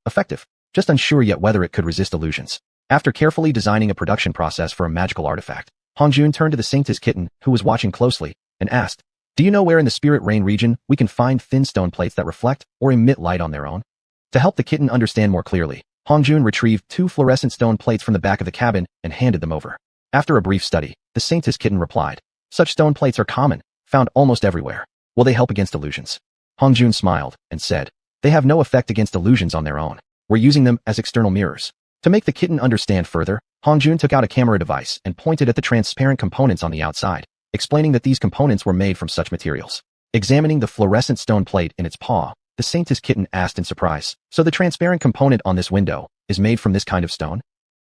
Effective. Just unsure yet whether it could resist illusions. After carefully designing a production process for a magical artifact, Hong Jun turned to the Saintess kitten, who was watching closely, and asked, "Do you know where in the Spirit Rain region we can find thin stone plates that reflect or emit light on their own?" To help the kitten understand more clearly, Hong Jun retrieved 2 fluorescent stone plates from the back of the cabin and handed them over. After a brief study, the saintess kitten replied. Such stone plates are common, found almost everywhere. Will they help against illusions? Hongjun smiled and said, they have no effect against illusions on their own. We're using them as external mirrors. To make the kitten understand further, Hongjun took out a camera device and pointed at the transparent components on the outside, explaining that these components were made from such materials. Examining the fluorescent stone plate in its paw, the saintess kitten asked in surprise, so the transparent component on this window is made from this kind of stone?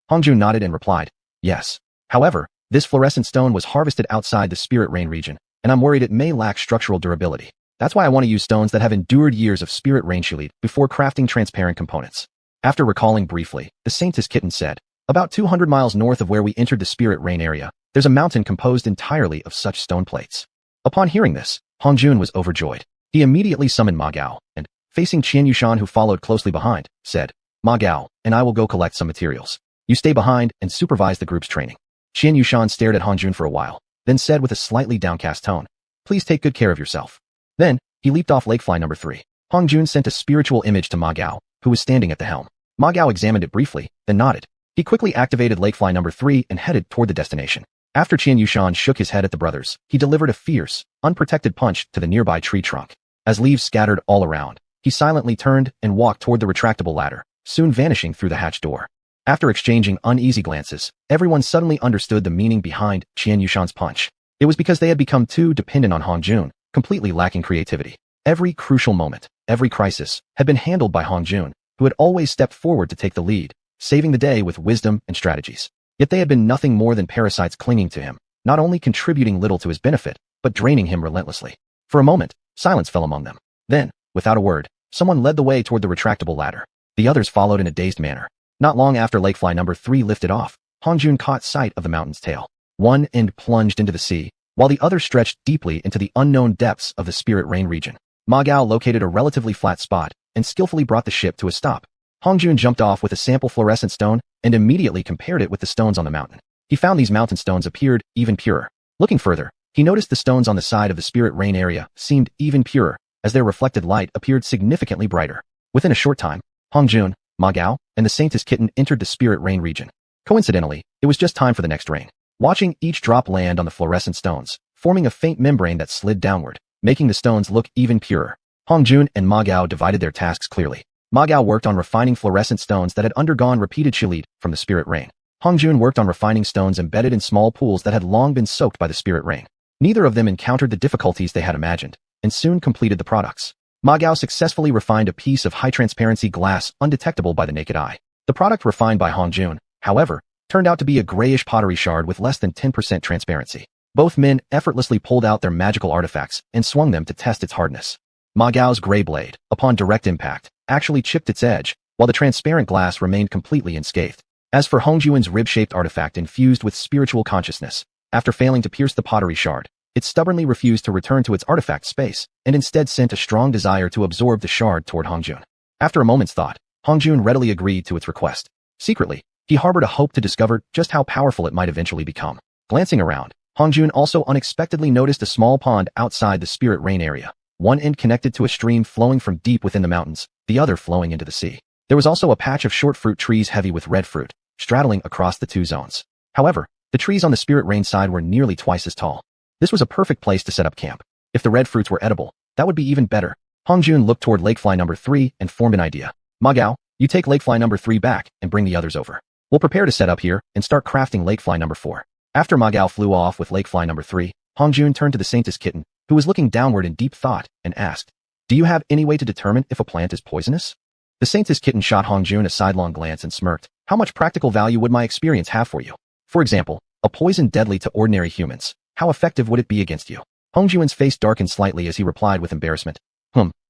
Hongjun nodded and replied, yes. However, this fluorescent stone was harvested outside the spirit rain region, and I'm worried it may lack structural durability. That's why I want to use stones that have endured years of spirit rain xiuxian before crafting transparent components. After recalling briefly, the saintess kitten said, about 200 miles north of where we entered the spirit rain area, there's a mountain composed entirely of such stone plates. Upon hearing this, Hongjun was overjoyed. He immediately summoned Ma Gao, and, facing xiuxian who followed closely behind, said, Ma Gao, and I will go collect some materials. You stay behind and supervise the group's training. Xiuxian stared at Hongjun for a while, then said with a slightly downcast tone, please take good care of yourself. Then, he leaped off lakefly number 3. Hongjun sent a spiritual image to Ma Gao, who was standing at the helm. Ma Gao examined it briefly, then nodded. He quickly activated lakefly number 3 and headed toward the destination. After Xiuxian shook his head at the brothers, he delivered a fierce, unprotected punch to the nearby tree trunk. As leaves scattered all around, he silently turned and walked toward the retractable ladder, soon vanishing through the hatch door. After exchanging uneasy glances, everyone suddenly understood the meaning behind Xiuxian's punch. It was because they had become too dependent on Hongjun, completely lacking creativity. Every crucial moment, every crisis, had been handled by Hongjun, who had always stepped forward to take the lead, saving the day with wisdom and strategies. Yet they had been nothing more than parasites clinging to him, not only contributing little to his benefit, but draining him relentlessly. For a moment, silence fell among them. Then, without a word, someone led the way toward the retractable ladder. The others followed in a dazed manner. Not long after lakefly number 3 lifted off, Hongjun caught sight of the mountain's tail. One end plunged into the sea, while the other stretched deeply into the unknown depths of the spirit rain region. Ma Gao located a relatively flat spot and skillfully brought the ship to a stop. Hongjun jumped off with a sample fluorescent stone and immediately compared it with the stones on the mountain. He found these mountain stones appeared even purer. Looking further, he noticed the stones on the side of the spirit rain area seemed even purer, as their reflected light appeared significantly brighter. Within a short time, Hongjun, Ma Gao, and the saintess kitten entered the spirit rain region. Coincidentally, it was just time for the next rain. Watching each drop land on the fluorescent stones, forming a faint membrane that slid downward, making the stones look even purer. Hongjun and Ma Gao divided their tasks clearly. Ma Gao worked on refining fluorescent stones that had undergone repeated xiuxian from the spirit rain. Hongjun worked on refining stones embedded in small pools that had long been soaked by the spirit rain. Neither of them encountered the difficulties they had imagined, and soon completed the products. Ma Gao successfully refined a piece of high-transparency glass undetectable by the naked eye. The product refined by Hongjun, however, turned out to be a grayish pottery shard with less than 10% transparency. Both men effortlessly pulled out their magical artifacts and swung them to test its hardness. Ma Gao's gray blade, upon direct impact, actually chipped its edge, while the transparent glass remained completely unscathed. As for Hongjun's rib-shaped artifact infused with spiritual consciousness, after failing to pierce the pottery shard, it stubbornly refused to return to its artifact space, and instead sent a strong desire to absorb the shard toward Hongjun. After a moment's thought, Hongjun readily agreed to its request. Secretly, he harbored a hope to discover just how powerful it might eventually become. Glancing around, Hongjun also unexpectedly noticed a small pond outside the spirit rain area, one end connected to a stream flowing from deep within the mountains, the other flowing into the sea. There was also a patch of short fruit trees heavy with red fruit, straddling across the two zones. However, the trees on the spirit rain side were nearly twice as tall. This was a perfect place to set up camp. If the red fruits were edible, that would be even better. Hongjun looked toward lakefly number 3 and formed an idea. Ma Gao, you take lakefly number 3 back and bring the others over. We'll prepare to set up here and start crafting lakefly number 4. After Ma Gao flew off with lakefly number 3, Hongjun turned to the saintess kitten, who was looking downward in deep thought, and asked, do you have any way to determine if a plant is poisonous? The saintess kitten shot Hongjun a sidelong glance and smirked. How much practical value would my experience have for you? For example, a poison deadly to ordinary humans. How effective would it be against you? Hongjun's face darkened slightly as he replied with embarrassment.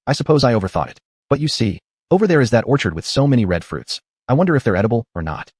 I suppose I overthought it. But you see, over there is that orchard with so many red fruits. I wonder if they're edible or not.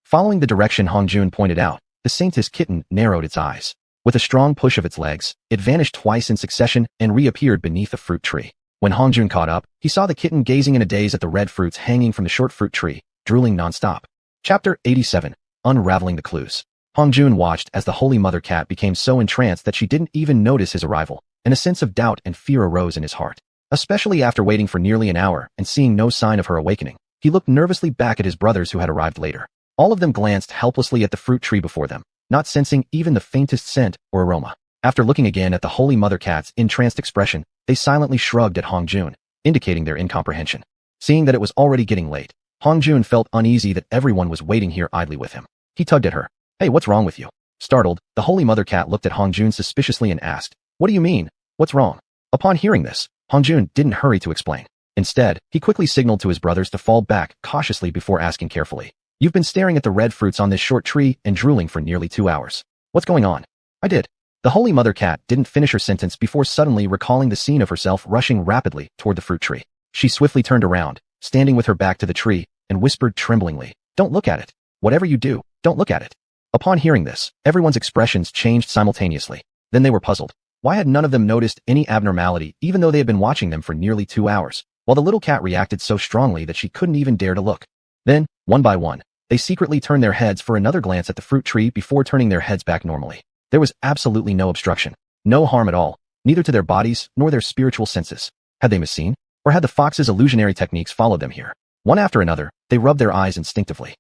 Following the direction Hongjun pointed out, the saintess kitten narrowed its eyes. With a strong push of its legs, it vanished twice in succession and reappeared beneath a fruit tree. When Hongjun caught up, he saw the kitten gazing in a daze at the red fruits hanging from the short fruit tree, drooling nonstop. Chapter 87. Unraveling the Clues. Hongjun watched as the Holy Mother Cat became so entranced that she didn't even notice his arrival, and a sense of doubt and fear arose in his heart. Especially after waiting for nearly an hour and seeing no sign of her awakening, he looked nervously back at his brothers who had arrived later. All of them glanced helplessly at the fruit tree before them. not sensing even the faintest scent or aroma. After looking again at the Holy Mother Cat's entranced expression, they silently shrugged at Hong Jun, indicating their incomprehension. Seeing that it was already getting late, Hong Jun felt uneasy that everyone was waiting here idly with him. He tugged at her. Hey, what's wrong with you? Startled, the Holy Mother Cat looked at Hong Jun suspiciously and asked, What do you mean? What's wrong? Upon hearing this, Hong Jun didn't hurry to explain. Instead, he quickly signaled to his brothers to fall back cautiously before asking carefully. You've been staring at the red fruits on this short tree and drooling for nearly 2 hours. What's going on? I did. The Holy Mother Cat didn't finish her sentence before suddenly recalling the scene of herself rushing rapidly toward the fruit tree. She swiftly turned around, standing with her back to the tree, and whispered tremblingly, Don't look at it. Whatever you do, don't look at it. Upon hearing this, everyone's expressions changed simultaneously. Then they were puzzled. Why had none of them noticed any abnormality even though they had been watching them for nearly 2 hours, while the little cat reacted so strongly that she couldn't even dare to look? Then, one by one, they secretly turned their heads for another glance at the fruit tree before turning their heads back normally. There was absolutely no obstruction, no harm at all, neither to their bodies nor their spiritual senses. Had they misseen? Or had the fox's illusionary techniques followed them here? One after another, they rubbed their eyes instinctively.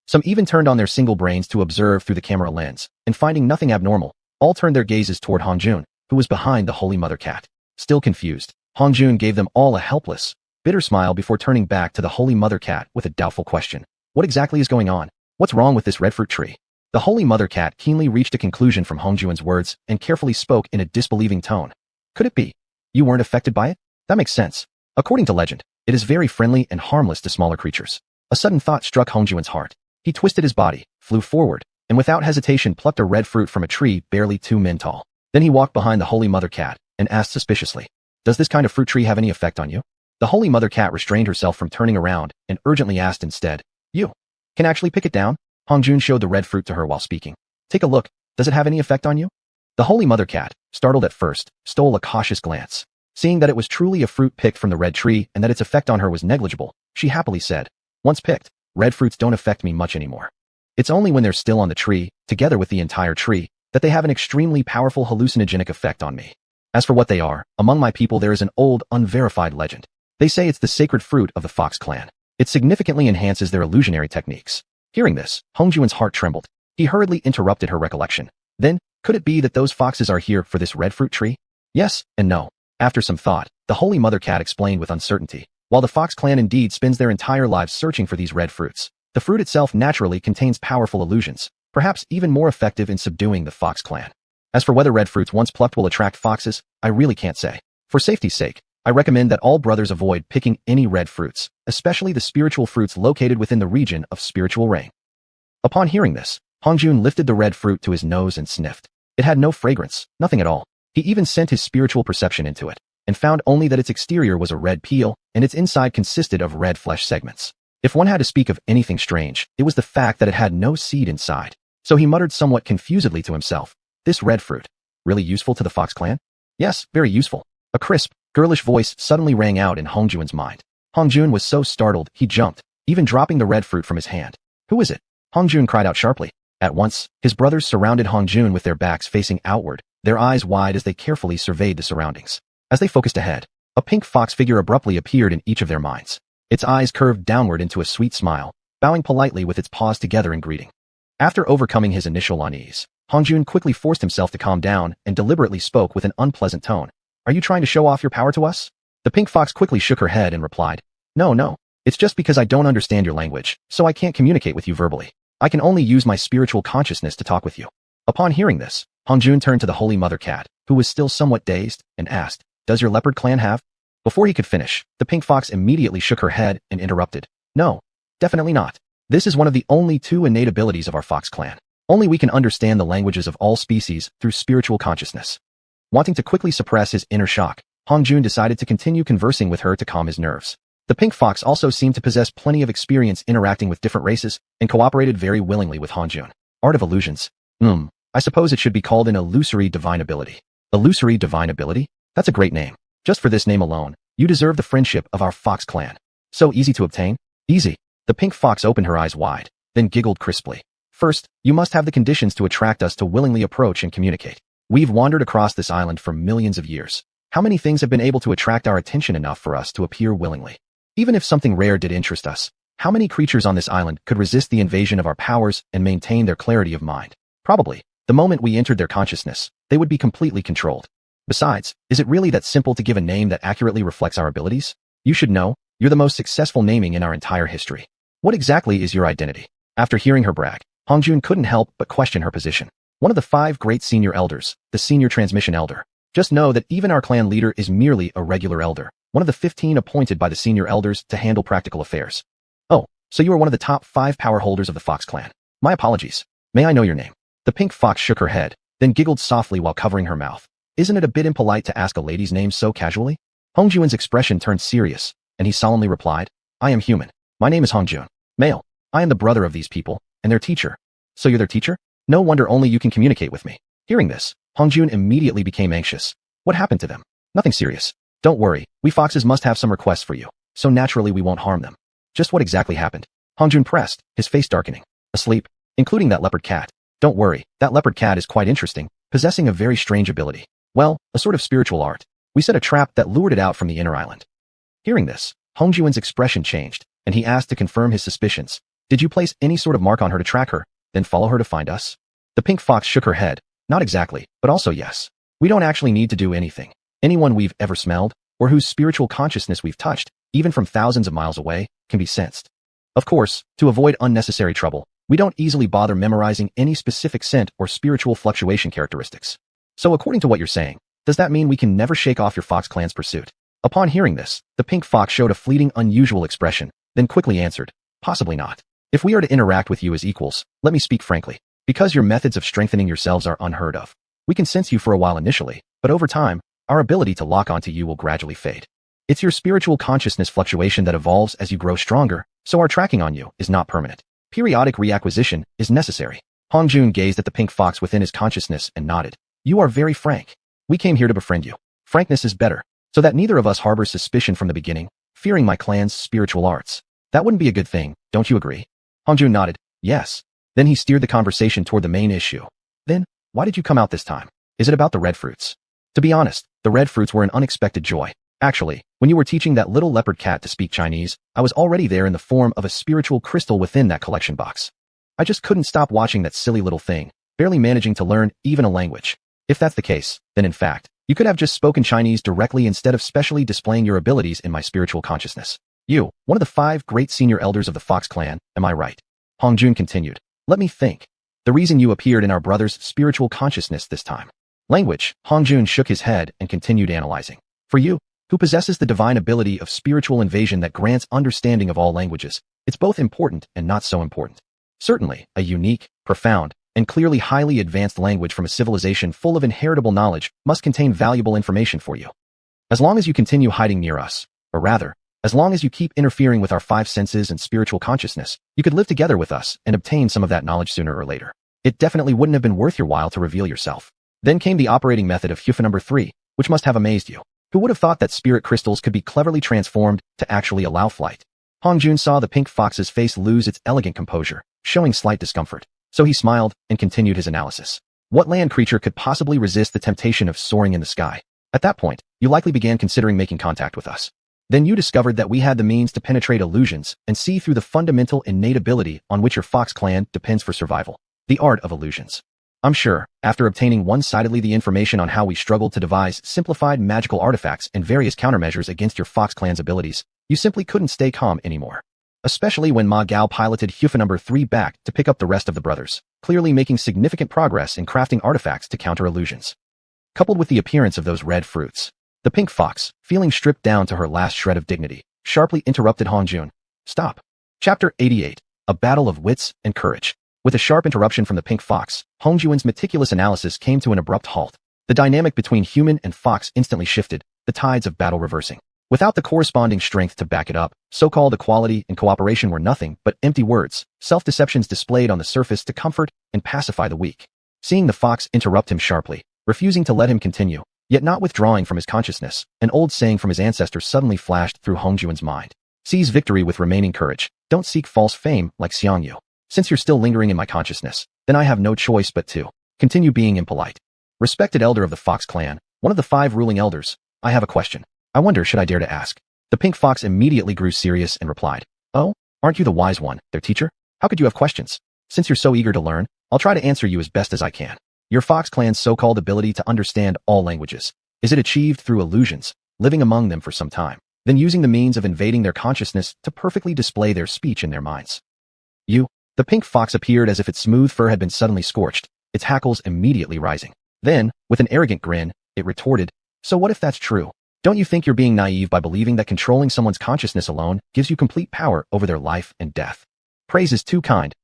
Some even turned on their single brains to observe through the camera lens, and finding nothing abnormal, all turned their gazes toward Hong Jun, who was behind the Holy Mother Cat. Still confused, Hong Jun gave them all a helpless, bitter smile before turning back to the Holy Mother Cat with a doubtful question. What exactly is going on? What's wrong with this red fruit tree? The Holy Mother Cat keenly reached a conclusion from Hong Jun's words and carefully spoke in a disbelieving tone. Could it be? You weren't affected by it? That makes sense. According to legend, it is very friendly and harmless to smaller creatures. A sudden thought struck Hong Jun's heart. He twisted his body, flew forward, and without hesitation plucked a red fruit from a tree barely 2 men tall. Then he walked behind the Holy Mother Cat and asked suspiciously, Does this kind of fruit tree have any effect on you? The Holy Mother Cat restrained herself from turning around and urgently asked instead, You can actually pick it down? Hong Jun showed the red fruit to her while speaking. Take a look. Does it have any effect on you? The Holy Mother Cat, startled at first, stole a cautious glance. Seeing that it was truly a fruit picked from the red tree and that its effect on her was negligible, she happily said, Once picked, red fruits don't affect me much anymore. It's only when they're still on the tree, together with the entire tree, that they have an extremely powerful hallucinogenic effect on me. As for what they are, among my people there is an old, unverified legend. They say it's the sacred fruit of the Fox clan. It significantly enhances their illusionary techniques. Hearing this, Hong Jun's heart trembled. He hurriedly interrupted her recollection. Then, could it be that those foxes are here for this red fruit tree? Yes and no. After some thought, the Holy Mother Cat explained with uncertainty. While the Fox clan indeed spends their entire lives searching for these red fruits, the fruit itself naturally contains powerful illusions, perhaps even more effective in subduing the Fox clan. As for whether red fruits once plucked will attract foxes, I really can't say. For safety's sake, I recommend that all brothers avoid picking any red fruits, especially the spiritual fruits located within the region of spiritual rain. Upon hearing this, Hong Jun lifted the red fruit to his nose and sniffed. It had no fragrance, nothing at all. He even sent his spiritual perception into it, and found only that its exterior was a red peel, and its inside consisted of red flesh segments. If one had to speak of anything strange, it was the fact that it had no seed inside. So he muttered somewhat confusedly to himself, This red fruit, really useful to the Fox clan? Yes, very useful. A crisp, girlish voice suddenly rang out in Hong Jun's mind. Hong Jun was so startled, he jumped, even dropping the red fruit from his hand. Who is it? Hong Jun cried out sharply. At once, his brothers surrounded Hong Jun with their backs facing outward, their eyes wide as they carefully surveyed the surroundings. As they focused ahead, a pink fox figure abruptly appeared in each of their minds. Its eyes curved downward into a sweet smile, bowing politely with its paws together in greeting. After overcoming his initial unease, Hong Jun quickly forced himself to calm down and deliberately spoke with an unpleasant tone. Are you trying to show off your power to us? The pink fox quickly shook her head and replied, No, it's just because I don't understand your language, so I can't communicate with you verbally. I can only use my spiritual consciousness to talk with you. Upon hearing this, Hong Jun turned to the Holy Mother Cat, who was still somewhat dazed, and asked, Does your leopard clan have? Before he could finish, the pink fox immediately shook her head and interrupted. No, definitely not. This is one of the only 2 innate abilities of our fox clan. Only we can understand the languages of all species through spiritual consciousness. Wanting to quickly suppress his inner shock, Hong Jun decided to continue conversing with her to calm his nerves. The pink fox also seemed to possess plenty of experience interacting with different races and cooperated very willingly with Hong Jun. Art of illusions. I suppose it should be called an illusory divine ability. Illusory divine ability? That's a great name. Just for this name alone, you deserve the friendship of our fox clan. So easy to obtain? Easy. The pink fox opened her eyes wide, then giggled crisply. First, you must have the conditions to attract us to willingly approach and communicate. We've wandered across this island for millions of years. How many things have been able to attract our attention enough for us to appear willingly? Even if something rare did interest us, how many creatures on this island could resist the invasion of our powers and maintain their clarity of mind? Probably. The moment we entered their consciousness, they would be completely controlled. Besides, is it really that simple to give a name that accurately reflects our abilities? You should know, you're the most successful naming in our entire history. What exactly is your identity? After hearing her brag, Hongjun couldn't help but question her position. One of the 5 great senior elders, the senior transmission elder. Just know that even our clan leader is merely a regular elder, one of the 15 appointed by the senior elders to handle practical affairs. Oh, so you are one of the top 5 power holders of the Fox clan. My apologies. May I know your name? The pink fox shook her head, then giggled softly while covering her mouth. Isn't it a bit impolite to ask a lady's name so casually? Hongjun's expression turned serious, and he solemnly replied, I am human. My name is Hongjun. Male. I am the brother of these people, and their teacher. So you're their teacher? No wonder only you can communicate with me. Hearing this, Hongjun immediately became anxious. What happened to them? Nothing serious. Don't worry, we foxes must have some requests for you, so naturally we won't harm them. Just what exactly happened? Hongjun pressed, his face darkening. Asleep, including that leopard cat. Don't worry, that leopard cat is quite interesting, possessing a very strange ability. Well, a sort of spiritual art. We set a trap that lured it out from the inner island. Hearing this, Hongjun's expression changed, and he asked to confirm his suspicions. Did you place any sort of mark on her to track her, then follow her to find us? The pink fox shook her head. Not exactly, but also yes. We don't actually need to do anything. Anyone we've ever smelled, or whose spiritual consciousness we've touched, even from thousands of miles away, can be sensed. Of course, to avoid unnecessary trouble, we don't easily bother memorizing any specific scent or spiritual fluctuation characteristics. So according to what you're saying, does that mean we can never shake off your Fox clan's pursuit? Upon hearing this, the pink fox showed a fleeting unusual expression, then quickly answered, possibly not. If we are to interact with you as equals, let me speak frankly, because your methods of strengthening yourselves are unheard of. We can sense you for a while initially, but over time, our ability to lock onto you will gradually fade. It's your spiritual consciousness fluctuation that evolves as you grow stronger, so our tracking on you is not permanent. Periodic reacquisition is necessary. Hongjun gazed at the pink fox within his consciousness and nodded. You are very frank. We came here to befriend you. Frankness is better, so that neither of us harbors suspicion from the beginning, fearing my clan's spiritual arts. That wouldn't be a good thing, don't you agree? Hongjun nodded. Yes. Then he steered the conversation toward the main issue. Then, why did you come out this time? Is it about the red fruits? To be honest, the red fruits were an unexpected joy. Actually, when you were teaching that little leopard cat to speak Chinese, I was already there in the form of a spiritual crystal within that collection box. I just couldn't stop watching that silly little thing, barely managing to learn even a language. If that's the case, then in fact, you could have just spoken Chinese directly instead of specially displaying your abilities in my spiritual consciousness. You, one of the 5 great senior elders of the Fox clan, am I right? Hongjun continued. Let me think. The reason you appeared in our brother's spiritual consciousness this time. Language. Hongjun shook his head and continued analyzing. For you, who possesses the divine ability of spiritual invasion that grants understanding of all languages, it's both important and not so important. Certainly, a unique, profound, and clearly highly advanced language from a civilization full of inheritable knowledge must contain valuable information for you. As long as you continue hiding near us, or rather, as long as you keep interfering with our 5 senses and spiritual consciousness, you could live together with us and obtain some of that knowledge sooner or later. It definitely wouldn't have been worth your while to reveal yourself. Then came the operating method of xiuxian number 3, which must have amazed you. Who would have thought that spirit crystals could be cleverly transformed to actually allow flight? Hongjun saw the pink fox's face lose its elegant composure, showing slight discomfort. So he smiled and continued his analysis. What land creature could possibly resist the temptation of soaring in the sky? At that point, you likely began considering making contact with us. Then you discovered that we had the means to penetrate illusions and see through the fundamental innate ability on which your Fox clan depends for survival. The art of illusions. I'm sure, after obtaining one-sidedly the information on how we struggled to devise simplified magical artifacts and various countermeasures against your Fox clan's abilities, you simply couldn't stay calm anymore. Especially when Ma Gao piloted xiuxian number 3 back to pick up the rest of the brothers, clearly making significant progress in crafting artifacts to counter illusions. Coupled with the appearance of those red fruits, the pink fox, feeling stripped down to her last shred of dignity, sharply interrupted Hongjun. Stop. Chapter 88. A Battle of Wits and Courage. With a sharp interruption from the pink fox, Hongjun's meticulous analysis came to an abrupt halt. The dynamic between human and fox instantly shifted, the tides of battle reversing. Without the corresponding strength to back it up, so-called equality and cooperation were nothing but empty words, self-deceptions displayed on the surface to comfort and pacify the weak. Seeing the fox interrupt him sharply, refusing to let him continue, yet not withdrawing from his consciousness, an old saying from his ancestors suddenly flashed through Hongjun's mind. Seize victory with remaining courage. Don't seek false fame like xianxia. Since you're still lingering in my consciousness, then I have no choice but to continue being impolite. Respected elder of the Fox clan, one of the 5 ruling elders, I have a question. I wonder should I dare to ask. The pink fox immediately grew serious and replied, Oh, aren't you the wise one, their teacher? How could you have questions? Since you're so eager to learn, I'll try to answer you as best as I can. Your Fox clan's so-called ability to understand all languages. Is it achieved through illusions, living among them for some time, then using the means of invading their consciousness to perfectly display their speech in their minds? The pink fox appeared as if its smooth fur had been suddenly scorched, its hackles immediately rising. Then, with an arrogant grin, it retorted, "So what if that's true? Don't you think you're being naive by believing that controlling someone's consciousness alone gives you complete power over their life and death? Praise is too kind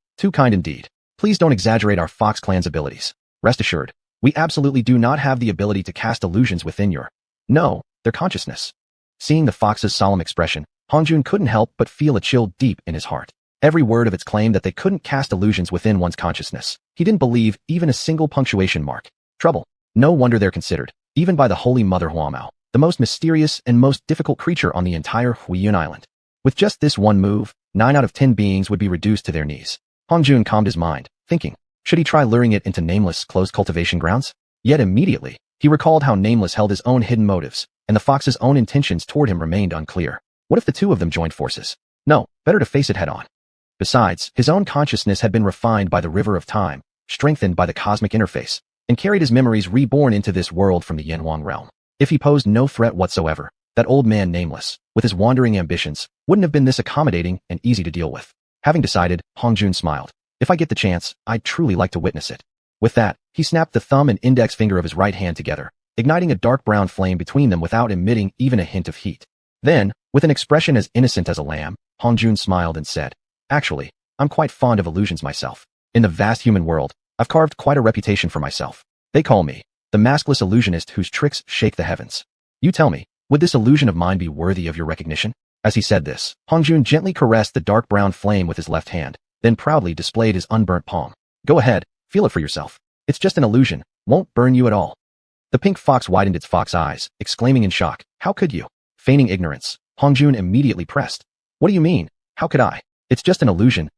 indeed. Please don't exaggerate our Fox clan's abilities. Rest assured, we absolutely do not have the ability to cast illusions within their consciousness." Seeing the fox's solemn expression, Hongjun couldn't help but feel a chill deep in his heart. Every word of its claim that they couldn't cast illusions within one's consciousness. He didn't believe even a single punctuation mark. Trouble. No wonder they're considered, even by the Holy Mother Huamao, the most mysterious and most difficult creature on the entire Huiyun Island. With just this one move, 9 out of 10 beings would be reduced to their knees. Hongjun calmed his mind, thinking, should he try luring it into Nameless' closed cultivation grounds? Yet immediately, he recalled how Nameless held his own hidden motives, and the fox's own intentions toward him remained unclear. What if the two of them joined forces? No, better to face it head on. Besides, his own consciousness had been refined by the river of time, strengthened by the cosmic interface, and carried his memories reborn into this world from the Yanhuang realm. If he posed no threat whatsoever, that old man Nameless, with his wandering ambitions, wouldn't have been this accommodating and easy to deal with. Having decided, Hongjun smiled. If I get the chance, I'd truly like to witness it. With that, he snapped the thumb and index finger of his right hand together, igniting a dark brown flame between them without emitting even a hint of heat. Then, with an expression as innocent as a lamb, Hongjun smiled and said, "Actually, I'm quite fond of illusions myself. In the vast human world, I've carved quite a reputation for myself. They call me the maskless illusionist whose tricks shake the heavens. You tell me, would this illusion of mine be worthy of your recognition?" As he said this, Hongjun gently caressed the dark brown flame with his left hand, then proudly displayed his unburnt palm. "Go ahead, feel it for yourself. It's just an illusion, won't burn you at all." The pink fox widened its fox eyes, exclaiming in shock, "How could you?" Feigning ignorance, Hongjun immediately pressed, "What do you mean? How could I? It's just an illusion.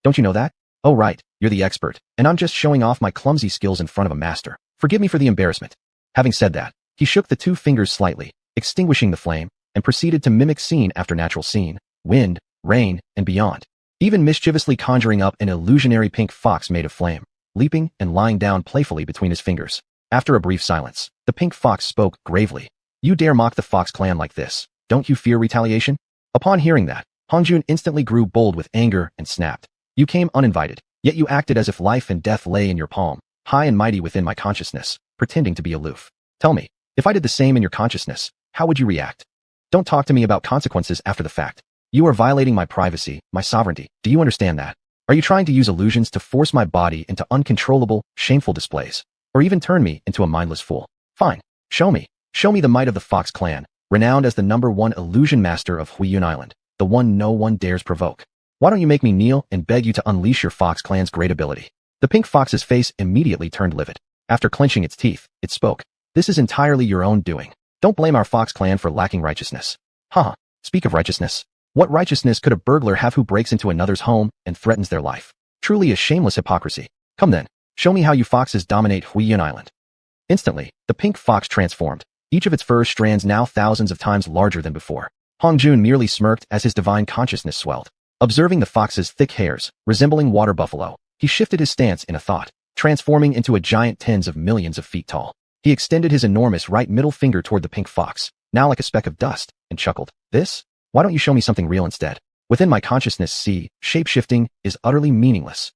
Don't you know that? Oh right, you're the expert, and I'm just showing off my clumsy skills in front of a master. Forgive me for the embarrassment." Having said that, he shook the 2 fingers slightly, extinguishing the flame, and proceeded to mimic scene after natural scene, wind, rain, and beyond, even mischievously conjuring up an illusionary pink fox made of flame, leaping and lying down playfully between his fingers. After a brief silence, the pink fox spoke gravely. "You dare mock the Fox clan like this? Don't you fear retaliation?" Upon hearing that, Hongjun instantly grew bold with anger and snapped, "You came uninvited, yet you acted as if life and death lay in your palm, high and mighty within my consciousness, pretending to be aloof. Tell me, if I did the same in your consciousness, how would you react? Don't talk to me about consequences after the fact. You are violating my privacy, my sovereignty. Do you understand that? Are you trying to use illusions to force my body into uncontrollable, shameful displays? Or even turn me into a mindless fool? Fine, show me. Show me the might of the Fox clan, renowned as the #1 illusion master of Huiyun Island, the one no one dares provoke. Why don't you make me kneel and beg you to unleash your Fox clan's great ability?" The pink fox's face immediately turned livid. After clenching its teeth, it spoke, "This is entirely your own doing. Don't blame our Fox clan for lacking righteousness." "Huh, speak of righteousness. What righteousness could a burglar have who breaks into another's home and threatens their life? Truly a shameless hypocrisy. Come then, show me how you foxes dominate Huiyun Island." Instantly, the pink fox transformed, each of its fur strands now thousands of times larger than before. Hongjun merely smirked as his divine consciousness swelled. Observing the fox's thick hairs, resembling water buffalo, he shifted his stance in a thought, transforming into a giant tens of millions of feet tall. He extended his enormous right middle finger toward the pink fox, now like a speck of dust, and chuckled, "This? Why don't you show me something real instead? Within my consciousness, see, shape-shifting is utterly meaningless."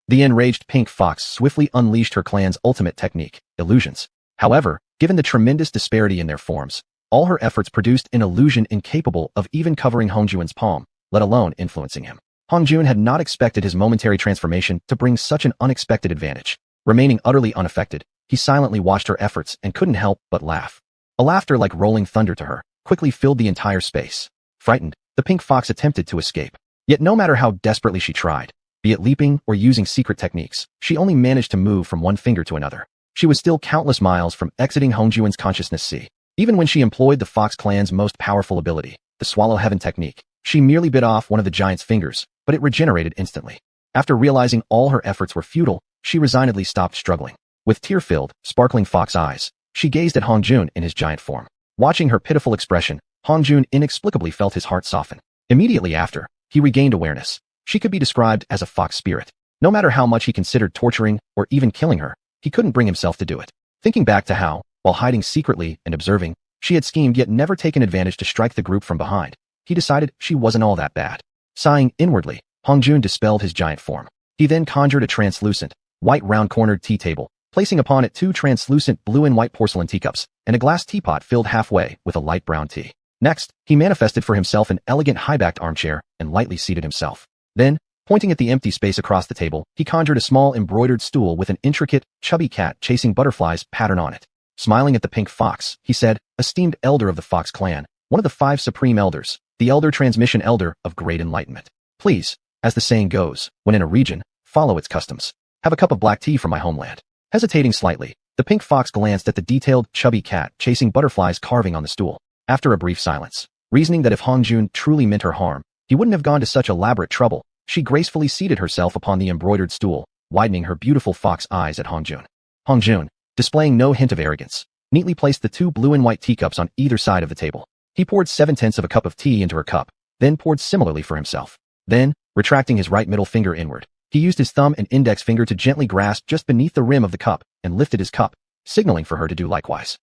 The enraged pink fox swiftly unleashed her clan's ultimate technique, illusions. However, given the tremendous disparity in their forms, all her efforts produced an illusion incapable of even covering Hongjun's palm, let alone influencing him. Hongjun had not expected his momentary transformation to bring such an unexpected advantage. Remaining utterly unaffected, he silently watched her efforts and couldn't help but laugh. A laughter like rolling thunder to her, quickly filled the entire space. Frightened, the pink fox attempted to escape. Yet no matter how desperately she tried, be it leaping or using secret techniques, she only managed to move from one finger to another. She was still countless miles from exiting Hongjun's consciousness sea. Even when she employed the Fox clan's most powerful ability, the Swallow Heaven technique, she merely bit off one of the giant's fingers, but it regenerated instantly. After realizing all her efforts were futile, she resignedly stopped struggling. With tear-filled, sparkling fox eyes, she gazed at Hongjun in his giant form. Watching her pitiful expression, Hongjun inexplicably felt his heart soften. Immediately after, he regained awareness. She could be described as a fox spirit. No matter how much he considered torturing or even killing her, he couldn't bring himself to do it. Thinking back to how, while hiding secretly and observing, she had schemed yet never taken advantage to strike the group from behind, he decided she wasn't all that bad. Sighing inwardly, Hongjun dispelled his giant form. He then conjured a translucent, white round-cornered tea table, placing upon it 2 translucent blue and white porcelain teacups and a glass teapot filled halfway with a light brown tea. Next, he manifested for himself an elegant high-backed armchair and lightly seated himself. Then, pointing at the empty space across the table, he conjured a small embroidered stool with an intricate, chubby cat chasing butterflies pattern on it. Smiling at the pink fox, he said, "Esteemed elder of the Fox clan, one of the 5 supreme elders, the elder transmission elder of great enlightenment. Please, as the saying goes, when in a region, follow its customs. Have a cup of black tea from my homeland." Hesitating slightly, the pink fox glanced at the detailed, chubby cat chasing butterflies carving on the stool. After a brief silence, reasoning that if Hongjun truly meant her harm, he wouldn't have gone to such elaborate trouble, she gracefully seated herself upon the embroidered stool, widening her beautiful fox eyes at Hongjun. Hongjun, displaying no hint of arrogance, neatly placed the 2 blue and white teacups on either side of the table. He poured 7/10 of a cup of tea into her cup, then poured similarly for himself. Then, retracting his right middle finger inward, he used his thumb and index finger to gently grasp just beneath the rim of the cup and lifted his cup, signaling for her to do likewise.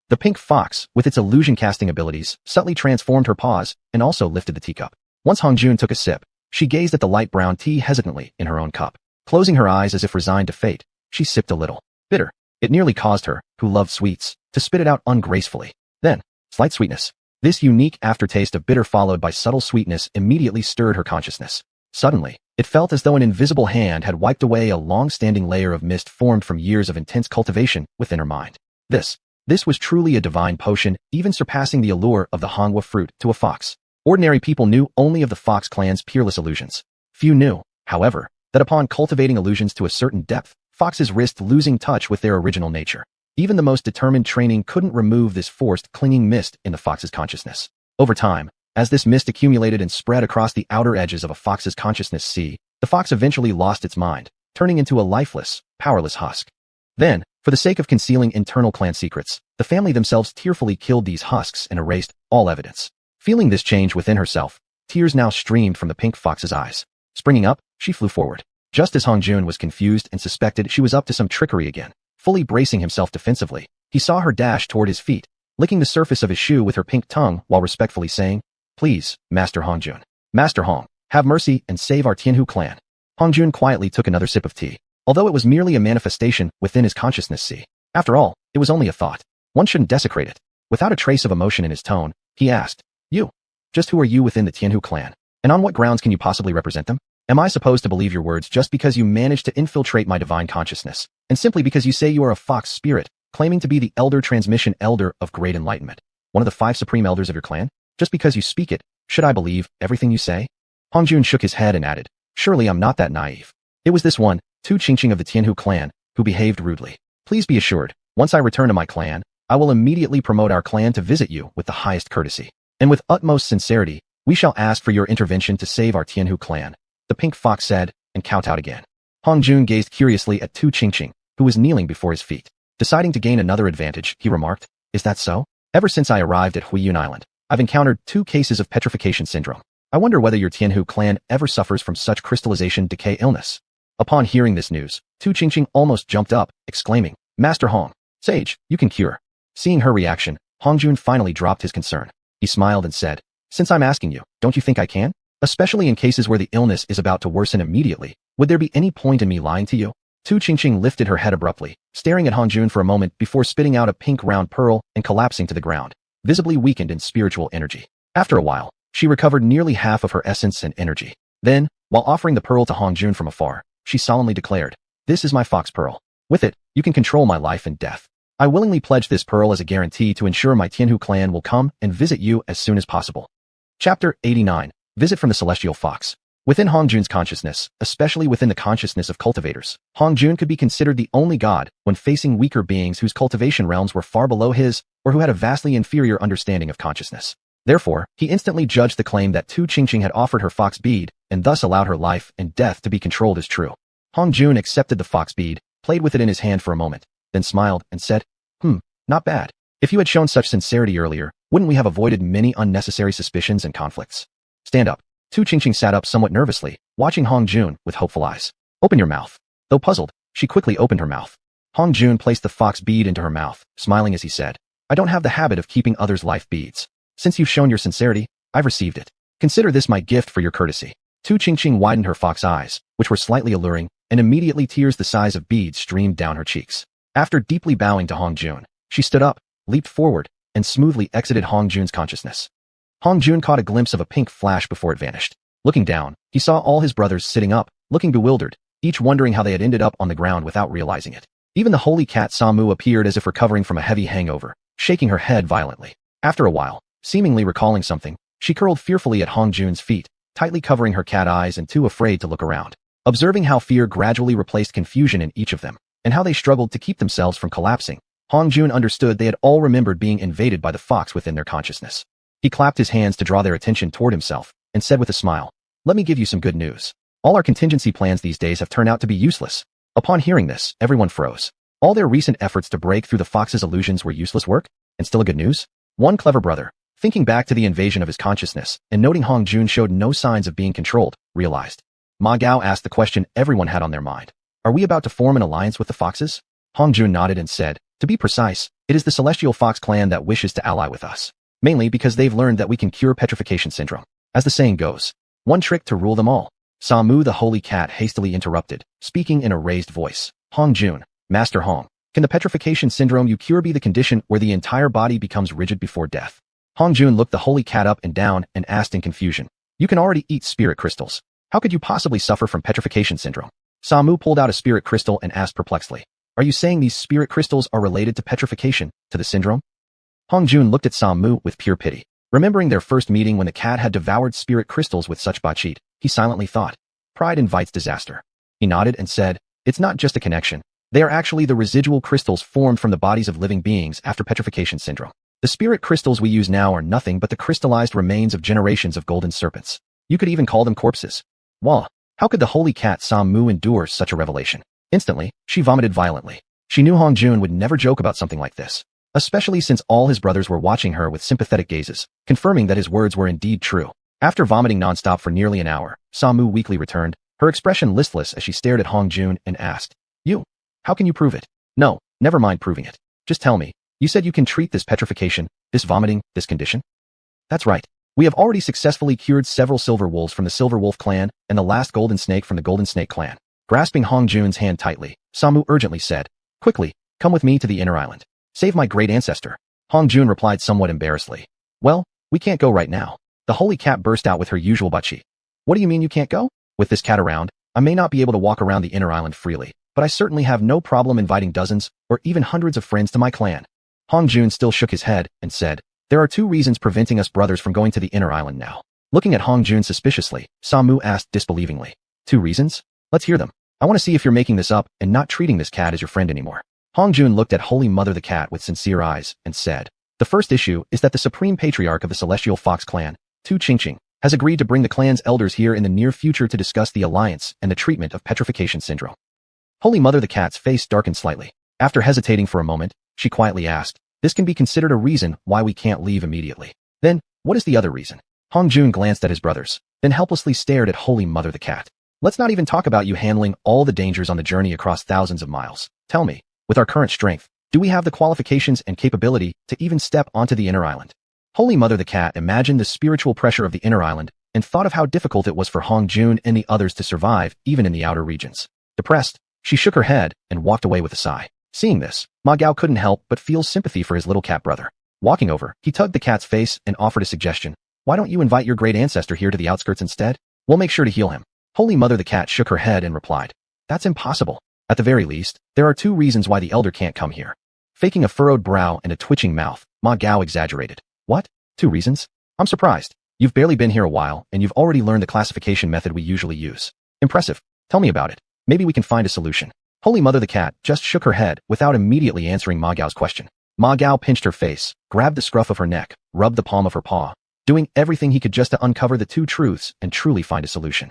The pink fox, with its illusion-casting abilities, subtly transformed her paws and also lifted the teacup. Once Hongjun took a sip, she gazed at the light brown tea hesitantly in her own cup. Closing her eyes as if resigned to fate, she sipped a little. Bitter. It nearly caused her, who loved sweets, to spit it out ungracefully. Then, slight sweetness. This unique aftertaste of bitter followed by subtle sweetness immediately stirred her consciousness. Suddenly, it felt as though an invisible hand had wiped away a long-standing layer of mist formed from years of intense cultivation within her mind. This was truly a divine potion, even surpassing the allure of the hongwa fruit to a fox. Ordinary people knew only of the Fox clan's peerless illusions. Few knew, however, that upon cultivating illusions to a certain depth, foxes risked losing touch with their original nature. Even the most determined training couldn't remove this forced, clinging mist in the fox's consciousness. Over time, as this mist accumulated and spread across the outer edges of a fox's consciousness sea, the fox eventually lost its mind, turning into a lifeless, powerless husk. Then, for the sake of concealing internal clan secrets, the family themselves tearfully killed these husks and erased all evidence. Feeling this change within herself, tears now streamed from the pink fox's eyes. Springing up, she flew forward. Just as Hongjun was confused and suspected she was up to some trickery again, fully bracing himself defensively, he saw her dash toward his feet, licking the surface of his shoe with her pink tongue while respectfully saying, "Please, Master Hongjun. Master Hong, have mercy and save our Tianhu clan." Hongjun quietly took another sip of tea, although it was merely a manifestation within his consciousness sea. After all, it was only a thought. One shouldn't desecrate it. Without a trace of emotion in his tone, he asked, "You? Just who are you within the Tianhu clan? And on what grounds can you possibly represent them? Am I supposed to believe your words just because you managed to infiltrate my divine consciousness, and simply because you say you are a fox spirit, claiming to be the elder transmission elder of great enlightenment? One of the 5 supreme elders of your clan? Just because you speak it, should I believe everything you say?" Hongjun shook his head and added, "Surely I'm not that naive. It was this one, xiuxian of the Tianhu clan, who behaved rudely. Please be assured, once I return to my clan, I will immediately promote our clan to visit you with the highest courtesy. And with utmost sincerity, we shall ask for your intervention to save our Tianhu clan," the pink fox said, and kowtowed again. Hongjun gazed curiously at xiuxian, who was kneeling before his feet. Deciding to gain another advantage, he remarked, "Is that so? Ever since I arrived at Huiyun Island, I've encountered 2 cases of petrification syndrome. I wonder whether your Tianhu clan ever suffers from such crystallization decay illness." Upon hearing this news, xiuxian almost jumped up, exclaiming, "Master Hong, sage, you can cure." Seeing her reaction, Hongjun finally dropped his concern. He smiled and said, "Since I'm asking you, don't you think I can? Especially in cases where the illness is about to worsen immediately, would there be any point in me lying to you?" xiuxian lifted her head abruptly, staring at Hongjun for a moment before spitting out a pink round pearl and collapsing to the ground, visibly weakened in spiritual energy. After a while, she recovered nearly half of her essence and energy. Then, while offering the pearl to Hongjun from afar, she solemnly declared, "This is my fox pearl. With it, you can control my life and death. I willingly pledge this pearl as a guarantee to ensure my Tianhu clan will come and visit you as soon as possible." Chapter 89. Visit from the Celestial Fox. Within Hongjun's consciousness, especially within the consciousness of cultivators, Hongjun could be considered the only god when facing weaker beings whose cultivation realms were far below his or who had a vastly inferior understanding of consciousness. Therefore, he instantly judged the claim that xiuxian had offered her fox bead and thus allowed her life and death to be controlled as true. Hongjun accepted the fox bead, played with it in his hand for a moment, then smiled and said, Not bad. If you had shown such sincerity earlier, wouldn't we have avoided many unnecessary suspicions and conflicts?" "Stand up." xiuxian sat up somewhat nervously, watching Hongjun with hopeful eyes. Open your mouth. Though puzzled, she quickly opened her mouth. Hong Jun placed the fox bead into her mouth, smiling as he said, I don't have the habit of keeping others' life beads. Since you've shown your sincerity, I've received it. Consider this my gift for your courtesy. Xiuxian widened her fox eyes, which were slightly alluring, and immediately tears the size of beads streamed down her cheeks. After deeply bowing to Hong Jun, she stood up, leaped forward, and smoothly exited Hong Jun's consciousness. Hong Jun caught a glimpse of a pink flash before it vanished. Looking down, he saw all his brothers sitting up, looking bewildered, each wondering how they had ended up on the ground without realizing it. Even the holy cat Samu appeared as if recovering from a heavy hangover, shaking her head violently. After a while, seemingly recalling something, she curled fearfully at Hong Jun's feet, tightly covering her cat eyes and too afraid to look around. Observing how fear gradually replaced confusion in each of them, and how they struggled to keep themselves from collapsing, Hong Jun understood they had all remembered being invaded by the fox within their consciousness. He clapped his hands to draw their attention toward himself, and said with a smile, Let me give you some good news. All our contingency plans these days have turned out to be useless. Upon hearing this, everyone froze. All their recent efforts to break through the fox's illusions were useless work? And still a good news? One clever brother, thinking back to the invasion of his consciousness, and noting Hong Jun showed no signs of being controlled, realized. Ma Gao asked the question everyone had on their mind. Are we about to form an alliance with the foxes? Hong Jun nodded and said, To be precise, it is the Celestial Fox clan that wishes to ally with us. Mainly because they've learned that we can cure petrification syndrome. As the saying goes, one trick to rule them all. Samu the holy cat hastily interrupted, speaking in a raised voice. Hong Jun, Master Hong, can the petrification syndrome you cure be the condition where the entire body becomes rigid before death? Hong Jun looked the holy cat up and down and asked in confusion. You can already eat spirit crystals. How could you possibly suffer from petrification syndrome? Samu pulled out a spirit crystal and asked perplexedly. Are you saying these spirit crystals are related to petrification, to the syndrome? Hong Jun looked at Samu with pure pity. Remembering their first meeting when the cat had devoured spirit crystals with such bacchit, he silently thought, Pride invites disaster. He nodded and said, It's not just a connection. They are actually the residual crystals formed from the bodies of living beings after petrification syndrome. The spirit crystals we use now are nothing but the crystallized remains of generations of golden serpents. You could even call them corpses. Wah! How could the holy cat Samu endure such a revelation? Instantly, she vomited violently. She knew Hong Jun would never joke about something like this, especially since all his brothers were watching her with sympathetic gazes, confirming that his words were indeed true. After vomiting nonstop for nearly an hour, Samu weakly returned, her expression listless as she stared at Hong Jun and asked, You? How can you prove it? No, never mind proving it. Just tell me, you said you can treat this petrification, this vomiting, this condition? That's right. We have already successfully cured several silver wolves from the Silver Wolf clan and the last golden snake from the Golden Snake clan. Grasping Hong Jun's hand tightly, Samu urgently said, Quickly, come with me to the inner island. Save my great ancestor. Hong Jun replied somewhat embarrassedly. Well, we can't go right now. The holy cat burst out with her usual bacchit. What do you mean you can't go? With this cat around, I may not be able to walk around the inner island freely, but I certainly have no problem inviting dozens or even hundreds of friends to my clan. Hong Jun still shook his head and said, There are 2 reasons preventing us brothers from going to the inner island now. Looking at Hong Jun suspiciously, Samu asked disbelievingly, 2 reasons? Let's hear them. I want to see if you're making this up and not treating this cat as your friend anymore. Hong Jun looked at Holy Mother the cat with sincere eyes and said, The first issue is that the Supreme Patriarch of the Celestial Fox clan, Xiuxian, has agreed to bring the clan's elders here in the near future to discuss the alliance and the treatment of petrification syndrome. Holy Mother the cat's face darkened slightly. After hesitating for a moment, she quietly asked, This can be considered a reason why we can't leave immediately. Then, what is the other reason? Hong Jun glanced at his brothers, then helplessly stared at Holy Mother the cat. Let's not even talk about you handling all the dangers on the journey across thousands of miles. Tell me, with our current strength, do we have the qualifications and capability to even step onto the inner island? Holy Mother the cat imagined the spiritual pressure of the inner island and thought of how difficult it was for Hong Jun and the others to survive even in the outer regions. Depressed, she shook her head and walked away with a sigh. Seeing this, Ma Gao couldn't help but feel sympathy for his little cat brother. Walking over, he tugged the cat's face and offered a suggestion. Why don't you invite your great ancestor here to the outskirts instead? We'll make sure to heal him. Holy Mother the cat shook her head and replied, That's impossible. At the very least, there are 2 reasons why the elder can't come here. Faking a furrowed brow and a twitching mouth, Ma Gao exaggerated. What? 2 reasons? I'm surprised. You've barely been here a while, and you've already learned the classification method we usually use. Impressive. Tell me about it. Maybe we can find a solution. Holy Mother the cat just shook her head without immediately answering Ma Gao's question. Ma Gao pinched her face, grabbed the scruff of her neck, rubbed the palm of her paw, doing everything he could just to uncover the 2 truths and truly find a solution.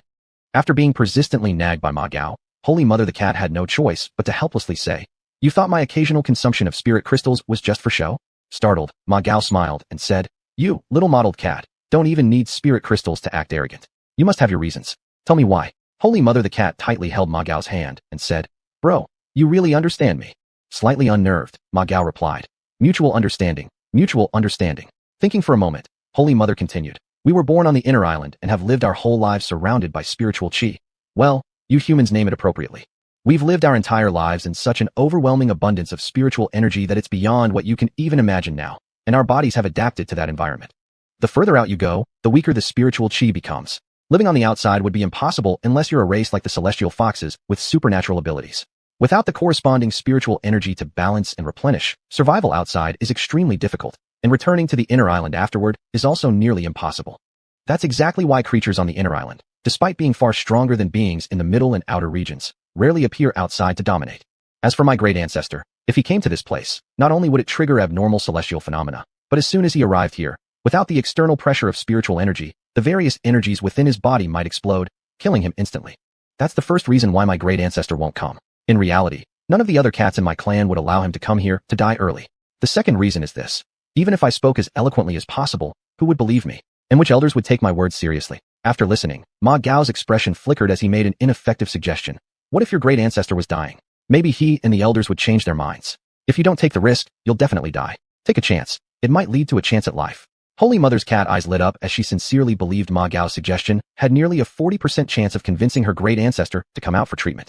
After being persistently nagged by Ma Gao, Holy Mother the cat had no choice but to helplessly say, You thought my occasional consumption of spirit crystals was just for show? Startled, Ma Gao smiled and said, You, little mottled cat, don't even need spirit crystals to act arrogant. You must have your reasons. Tell me why. Holy Mother the cat tightly held Ma Gao's hand and said, "Bro, you really understand me?" Slightly unnerved, Ma Gao replied, "Mutual understanding, mutual understanding." Thinking for a moment, Holy Mother continued, "We were born on the inner island and have lived our whole lives surrounded by spiritual qi. Well, you humans name it appropriately. We've lived our entire lives in such an overwhelming abundance of spiritual energy that it's beyond what you can even imagine now, and our bodies have adapted to that environment. The further out you go, the weaker the spiritual qi becomes. Living on the outside would be impossible unless you're a race like the celestial foxes with supernatural abilities. Without the corresponding spiritual energy to balance and replenish, survival outside is extremely difficult, and returning to the inner island afterward is also nearly impossible. That's exactly why creatures on the inner island, despite being far stronger than beings in the middle and outer regions, rarely appear outside to dominate. As for my great ancestor, if he came to this place, not only would it trigger abnormal celestial phenomena, but as soon as he arrived here, without the external pressure of spiritual energy, the various energies within his body might explode, killing him instantly. That's the first reason why my great ancestor won't come. In reality, none of the other cats in my clan would allow him to come here to die early. The second reason is this. Even if I spoke as eloquently as possible, who would believe me? And which elders would take my words seriously? After listening, Ma Gao's expression flickered as he made an ineffective suggestion. What if your great ancestor was dying? Maybe he and the elders would change their minds. If you don't take the risk, you'll definitely die. Take a chance. It might lead to a chance at life. Holy Mother's cat eyes lit up as she sincerely believed Ma Gao's suggestion had nearly a 40% chance of convincing her great ancestor to come out for treatment.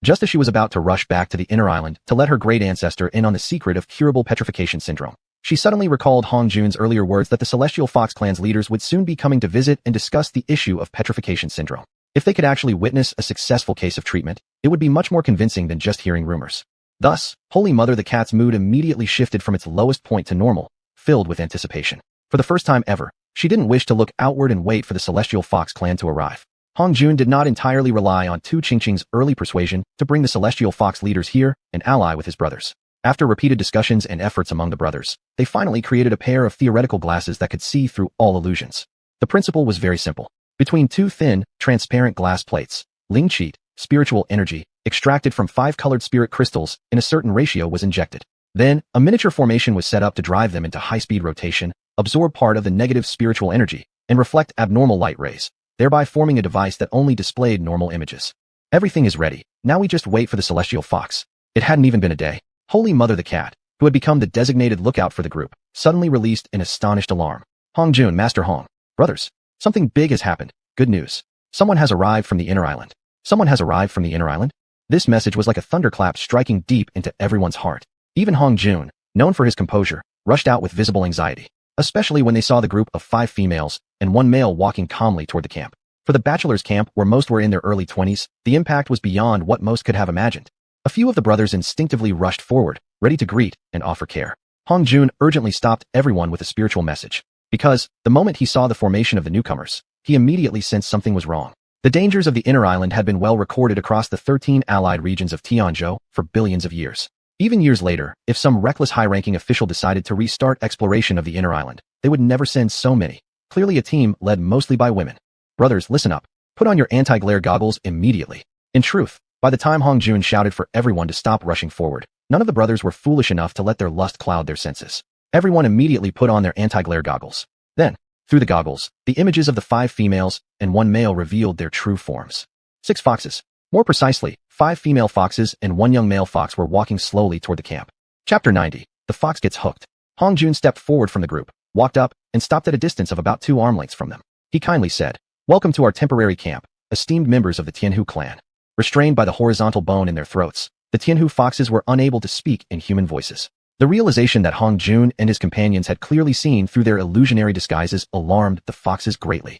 Just as she was about to rush back to the inner island to let her great ancestor in on the secret of curable petrification syndrome, she suddenly recalled Hong Jun's earlier words that the Celestial Fox Clan's leaders would soon be coming to visit and discuss the issue of petrification syndrome. If they could actually witness a successful case of treatment, it would be much more convincing than just hearing rumors. Thus, Holy Mother the cat's mood immediately shifted from its lowest point to normal, filled with anticipation. For the first time ever, she didn't wish to look outward and wait for the Celestial Fox Clan to arrive. Hong Jun did not entirely rely on Tu Qingqing's early persuasion to bring the Celestial Fox leaders here and ally with his brothers. After repeated discussions and efforts among the brothers, they finally created a pair of theoretical glasses that could see through all illusions. The principle was very simple. Between two thin, transparent glass plates, Ling Qi, spiritual energy, extracted from 5 colored spirit crystals in a certain ratio was injected. Then, a miniature formation was set up to drive them into high-speed rotation, absorb part of the negative spiritual energy, and reflect abnormal light rays, thereby forming a device that only displayed normal images. Everything is ready. Now we just wait for the Celestial Fox. It hadn't even been a day. Holy Mother the cat, who had become the designated lookout for the group, suddenly released an astonished alarm. Hong Jun, Master Hong. Brothers, something big has happened. Good news. Someone has arrived from the inner island. Someone has arrived from the inner island? This message was like a thunderclap striking deep into everyone's heart. Even Hong Jun, known for his composure, rushed out with visible anxiety, especially when they saw the group of 5 females and 1 male walking calmly toward the camp. For the bachelor's camp, where most were in their early 20s, the impact was beyond what most could have imagined. A few of the brothers instinctively rushed forward, ready to greet and offer care. Hong Jun urgently stopped everyone with a spiritual message, because, the moment he saw the formation of the newcomers, he immediately sensed something was wrong. The dangers of the inner island had been well recorded across the 13 allied regions of Tianzhou for billions of years. Even years later, if some reckless high-ranking official decided to restart exploration of the inner island, they would never send so many. Clearly a team led mostly by women. Brothers, listen up. Put on your anti-glare goggles immediately. In truth, by the time Hong Jun shouted for everyone to stop rushing forward, none of the brothers were foolish enough to let their lust cloud their senses. Everyone immediately put on their anti-glare goggles. Then, through the goggles, the images of the 5 females and 1 male revealed their true forms. 6 foxes. More precisely, 5 female foxes and 1 young male fox were walking slowly toward the camp. Chapter 90. The Fox Gets Hooked. Hong Jun stepped forward from the group, walked up, and stopped at a distance of about 2 arm lengths from them. He kindly said, "Welcome to our temporary camp, esteemed members of the Tianhu clan." Restrained by the horizontal bone in their throats, the Tianhu foxes were unable to speak in human voices. The realization that Hong Jun and his companions had clearly seen through their illusionary disguises alarmed the foxes greatly.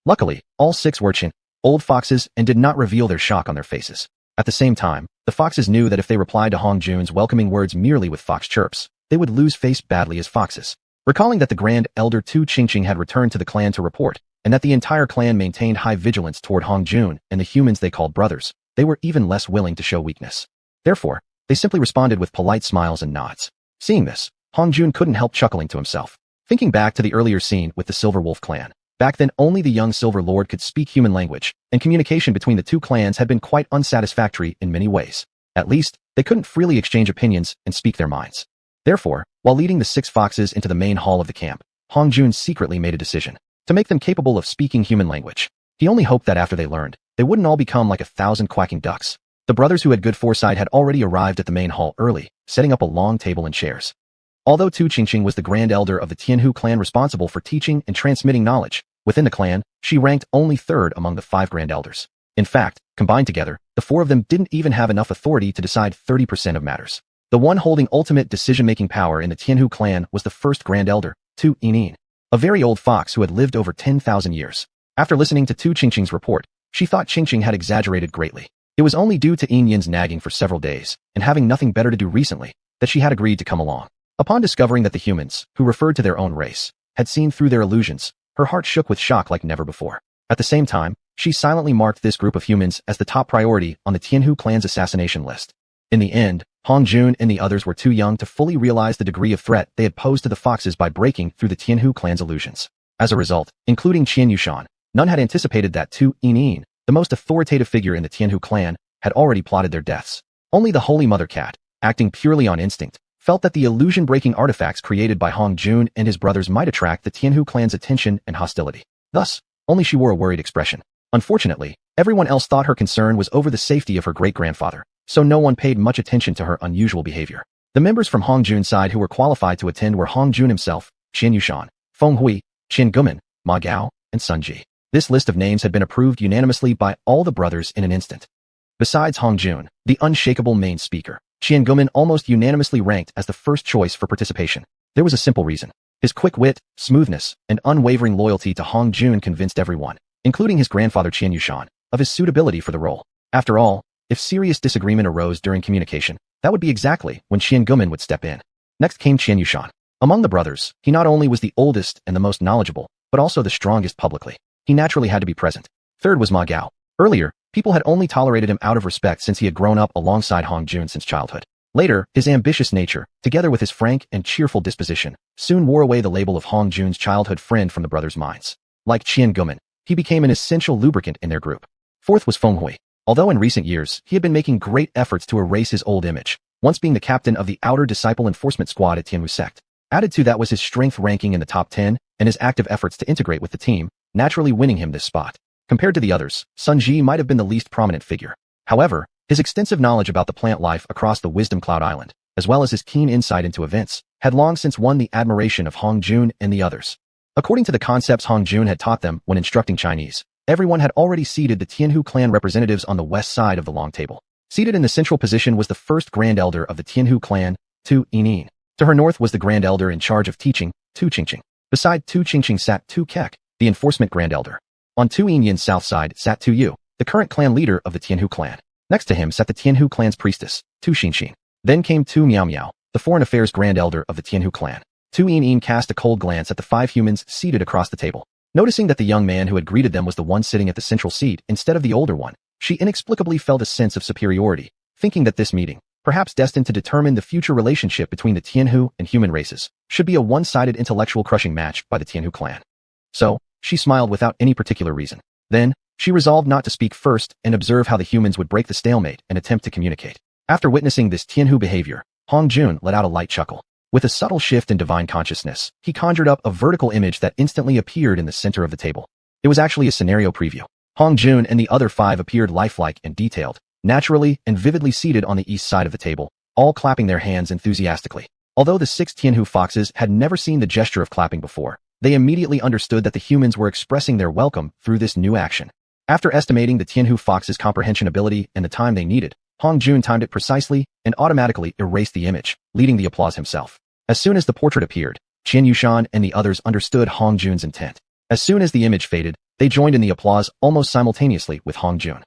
Luckily, all 6 were old foxes and did not reveal their shock on their faces. At the same time, the foxes knew that if they replied to Hong Jun's welcoming words merely with fox chirps, they would lose face badly as foxes. Recalling that the Grand Elder Tu Qingqing had returned to the clan to report, and that the entire clan maintained high vigilance toward Hong Jun and the humans they called brothers, they were even less willing to show weakness. Therefore, they simply responded with polite smiles and nods. Seeing this, Hong Jun couldn't help chuckling to himself. Thinking back to the earlier scene with the Silver Wolf clan, back then only the young Silver Lord could speak human language, and communication between the 2 clans had been quite unsatisfactory in many ways. At least, they couldn't freely exchange opinions and speak their minds. Therefore, while leading the 6 foxes into the main hall of the camp, Hong Jun secretly made a decision to make them capable of speaking human language. He only hoped that after they learned, they wouldn't all become like 1,000 quacking ducks. The brothers who had good foresight had already arrived at the main hall early, setting up a long table and chairs. Although Tu Qingqing was the grand elder of the Tianhu clan responsible for teaching and transmitting knowledge, within the clan, she ranked only third among the 5 grand elders. In fact, combined together, the 4 of them didn't even have enough authority to decide 30% of matters. The one holding ultimate decision-making power in the Tianhu clan was the first grand elder, Tu Yinin, a very old fox who had lived over 10,000 years. After listening to Tu Qingqing's report, she thought Qingqing had exaggerated greatly. It was only due to Yin's nagging for several days, and having nothing better to do recently, that she had agreed to come along. Upon discovering that the humans, who referred to their own race, had seen through their illusions, her heart shook with shock like never before. At the same time, she silently marked this group of humans as the top priority on the Tianhu clan's assassination list. In the end, Hong Jun and the others were too young to fully realize the degree of threat they had posed to the foxes by breaking through the Tianhu clan's illusions. As a result, including xiuxian, none had anticipated that Tu Yinin, the most authoritative figure in the Tianhu clan, had already plotted their deaths. Only the Holy Mother Cat, acting purely on instinct, felt that the illusion-breaking artifacts created by Hong Jun and his brothers might attract the Tianhu clan's attention and hostility. Thus, only she wore a worried expression. Unfortunately, everyone else thought her concern was over the safety of her great-grandfather, so no one paid much attention to her unusual behavior. The members from Hong Jun's side who were qualified to attend were Hong Jun himself, xianxia, Feng Hui, Qin Guman, Ma Gao, and Sun Ji. This list of names had been approved unanimously by all the brothers in an instant. Besides Hong Jun, the unshakable main speaker, Qin Guman almost unanimously ranked as the first choice for participation. There was a simple reason. His quick wit, smoothness, and unwavering loyalty to Hong Jun convinced everyone, including his grandfather xianxia, of his suitability for the role. After all, if serious disagreement arose during communication, that would be exactly when Qin Guman would step in. Next came xianxia. Among the brothers, he not only was the oldest and the most knowledgeable, but also the strongest publicly. He naturally had to be present. Third was Ma Gao. Earlier, people had only tolerated him out of respect since he had grown up alongside Hong Jun since childhood. Later, his ambitious nature, together with his frank and cheerful disposition, soon wore away the label of Hong Jun's childhood friend from the brothers' minds. Like Qin Guman, he became an essential lubricant in their group. Fourth was Feng Hui. Although in recent years, he had been making great efforts to erase his old image, once being the captain of the outer disciple enforcement squad at Tianhu sect. Added to that was his strength ranking in the top 10, and his active efforts to integrate with the team, naturally winning him this spot. Compared to the others, Sun Ji might have been the least prominent figure. However, his extensive knowledge about the plant life across the Wisdom Cloud Island, as well as his keen insight into events, had long since won the admiration of Hong Jun and the others. According to the concepts Hong Jun had taught them when instructing Chinese, everyone had already seated the Tianhu clan representatives on the west side of the long table. Seated in the central position was the first grand elder of the Tianhu clan, Tu Yinin. To her north was the grand elder in charge of teaching, Tu Qingqing. Beside Tu Qingqing sat Tu Kek, the enforcement grand elder. On Tu Yinin's south side sat Tu Yu, the current clan leader of the Tianhu clan. Next to him sat the Tianhu clan's priestess, Tu Xinxin. Then came Tu Miao Miao, the foreign affairs grand elder of the Tianhu clan. Tu Yinin cast a cold glance at the 5 humans seated across the table. Noticing that the young man who had greeted them was the one sitting at the central seat instead of the older one, she inexplicably felt a sense of superiority, thinking that this meeting, perhaps destined to determine the future relationship between the Tianhu and human races, should be a one-sided intellectual crushing match by the Tianhu clan. So, she smiled without any particular reason. Then, she resolved not to speak first and observe how the humans would break the stalemate and attempt to communicate. After witnessing this Tianhu behavior, Hong Jun let out a light chuckle. With a subtle shift in divine consciousness, he conjured up a vertical image that instantly appeared in the center of the table. It was actually a scenario preview. Hong Jun and the other 5 appeared lifelike and detailed, naturally and vividly seated on the east side of the table, all clapping their hands enthusiastically. Although the 6 Tianhu foxes had never seen the gesture of clapping before, they immediately understood that the humans were expressing their welcome through this new action. After estimating the Tianhu fox's comprehension ability and the time they needed, Hong Jun timed it precisely and automatically erased the image, leading the applause himself. As soon as the portrait appeared, xianxia and the others understood Hong Jun's intent. As soon as the image faded, they joined in the applause almost simultaneously with Hong Jun.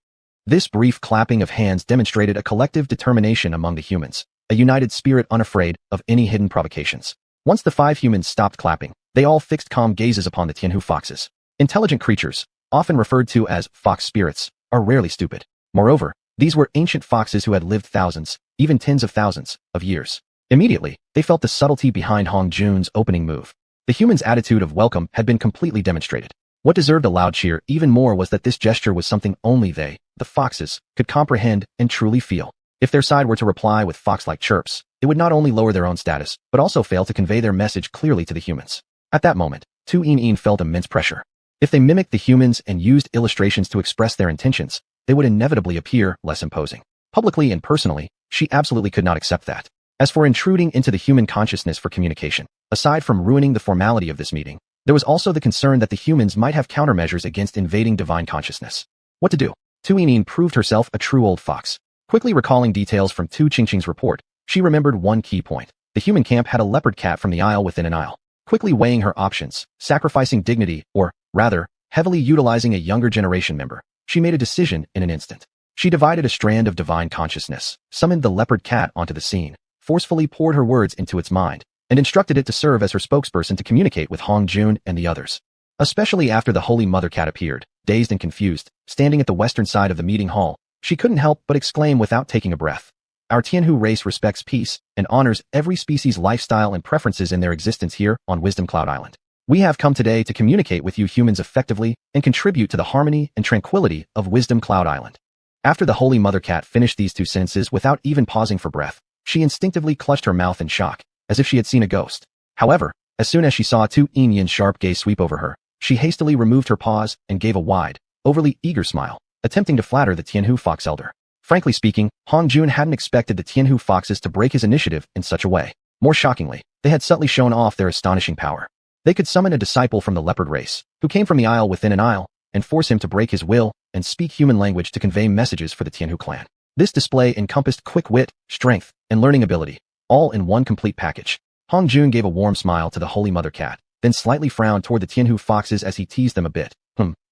This brief clapping of hands demonstrated a collective determination among the humans, a united spirit unafraid of any hidden provocations. Once the 5 humans stopped clapping, they all fixed calm gazes upon the Tianhu foxes. Intelligent creatures, often referred to as fox spirits, are rarely stupid. Moreover, these were ancient foxes who had lived thousands, even tens of thousands, of years. Immediately, they felt the subtlety behind Hong Jun's opening move. The humans' attitude of welcome had been completely demonstrated. What deserved a loud cheer even more was that this gesture was something only they, the foxes, could comprehend and truly feel. If their side were to reply with fox-like chirps, it would not only lower their own status, but also fail to convey their message clearly to the humans. At that moment, Tu Yinin felt immense pressure. If they mimicked the humans and used illustrations to express their intentions, they would inevitably appear less imposing. Publicly and personally, she absolutely could not accept that. As for intruding into the human consciousness for communication, aside from ruining the formality of this meeting, there was also the concern that the humans might have countermeasures against invading divine consciousness. What to do? Xiuxian proved herself a true old fox. Quickly recalling details from Tu Qingqing's report, she remembered one key point. The human camp had a leopard cat from the isle within an isle. Quickly weighing her options, sacrificing dignity, or, rather, heavily utilizing a younger generation member, she made a decision in an instant. She divided a strand of divine consciousness, summoned the leopard cat onto the scene, forcefully poured her words into its mind, and instructed it to serve as her spokesperson to communicate with Hongjun and the others. Especially after the Holy Mother Cat appeared, dazed and confused, standing at the western side of the meeting hall, she couldn't help but exclaim without taking a breath. Our Tianhu race respects peace and honors every species' lifestyle and preferences in their existence here on Wisdom Cloud Island. We have come today to communicate with you humans effectively and contribute to the harmony and tranquility of Wisdom Cloud Island. After the Holy Mother Cat finished these two sentences without even pausing for breath, she instinctively clutched her mouth in shock, as if she had seen a ghost. However, as soon as she saw Xiuxian's sharp gaze sweep over her, she hastily removed her paws and gave a wide, overly eager smile, attempting to flatter the Tianhu fox elder. Frankly speaking, Hongjun hadn't expected the Tianhu foxes to break his initiative in such a way. More shockingly, they had subtly shown off their astonishing power. They could summon a disciple from the leopard race, who came from the isle within an isle, and force him to break his will and speak human language to convey messages for the Tianhu clan. This display encompassed quick wit, strength, and learning ability, all in one complete package. Hongjun gave a warm smile to the Holy Mother Cat, then slightly frowned toward the Tianhu foxes as he teased them a bit.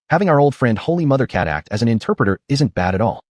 Having our old friend Holy Mother Cat act as an interpreter isn't bad at all.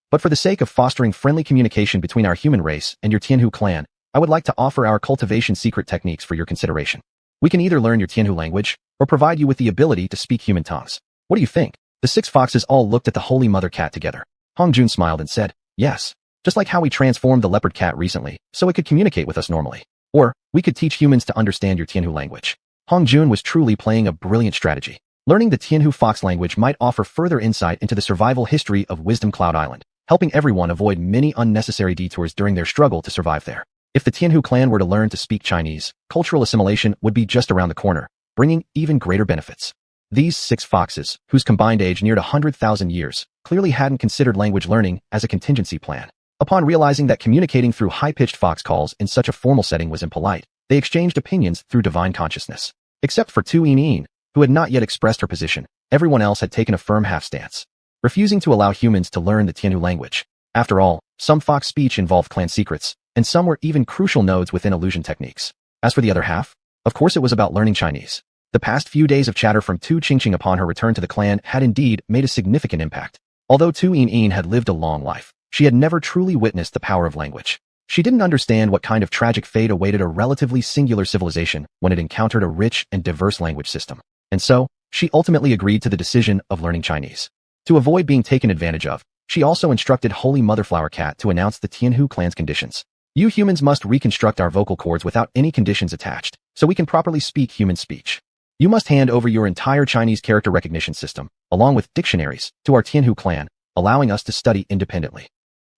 But for the sake of fostering friendly communication between our human race and your Tianhu clan, I would like to offer our cultivation secret techniques for your consideration. We can either learn your Tianhu language, or provide you with the ability to speak human tongues. What do you think? The 6 foxes all looked at the Holy Mother Cat together. Hongjun smiled and said, yes. Just like how we transformed the leopard cat recently, so it could communicate with us normally. Or, we could teach humans to understand your Tianhu language. Hongjun was truly playing a brilliant strategy. Learning the Tianhu fox language might offer further insight into the survival history of Wisdom Cloud Island, helping everyone avoid many unnecessary detours during their struggle to survive there. If the Tianhu clan were to learn to speak Chinese, cultural assimilation would be just around the corner, bringing even greater benefits. These 6 foxes, whose combined age neared 100,000 years, clearly hadn't considered language learning as a contingency plan. Upon realizing that communicating through high-pitched fox calls in such a formal setting was impolite, they exchanged opinions through divine consciousness. Except for Xiuxian, who had not yet expressed her position, everyone else had taken a firm half-stance, refusing to allow humans to learn the Tianhu language. After all, some fox speech involved clan secrets, and some were even crucial nodes within illusion techniques. As for the other half, of course it was about learning Chinese. The past few days of chatter from Tu Qingqing upon her return to the clan had indeed made a significant impact. Although Xiuxian had lived a long life, she had never truly witnessed the power of language. She didn't understand what kind of tragic fate awaited a relatively singular civilization when it encountered a rich and diverse language system. And so, she ultimately agreed to the decision of learning Chinese. To avoid being taken advantage of, she also instructed Holy Mother Flower Cat to announce the Tianhu clan's conditions. You humans must reconstruct our vocal cords without any conditions attached, so we can properly speak human speech. You must hand over your entire Chinese character recognition system, along with dictionaries, to our Tianhu clan, allowing us to study independently.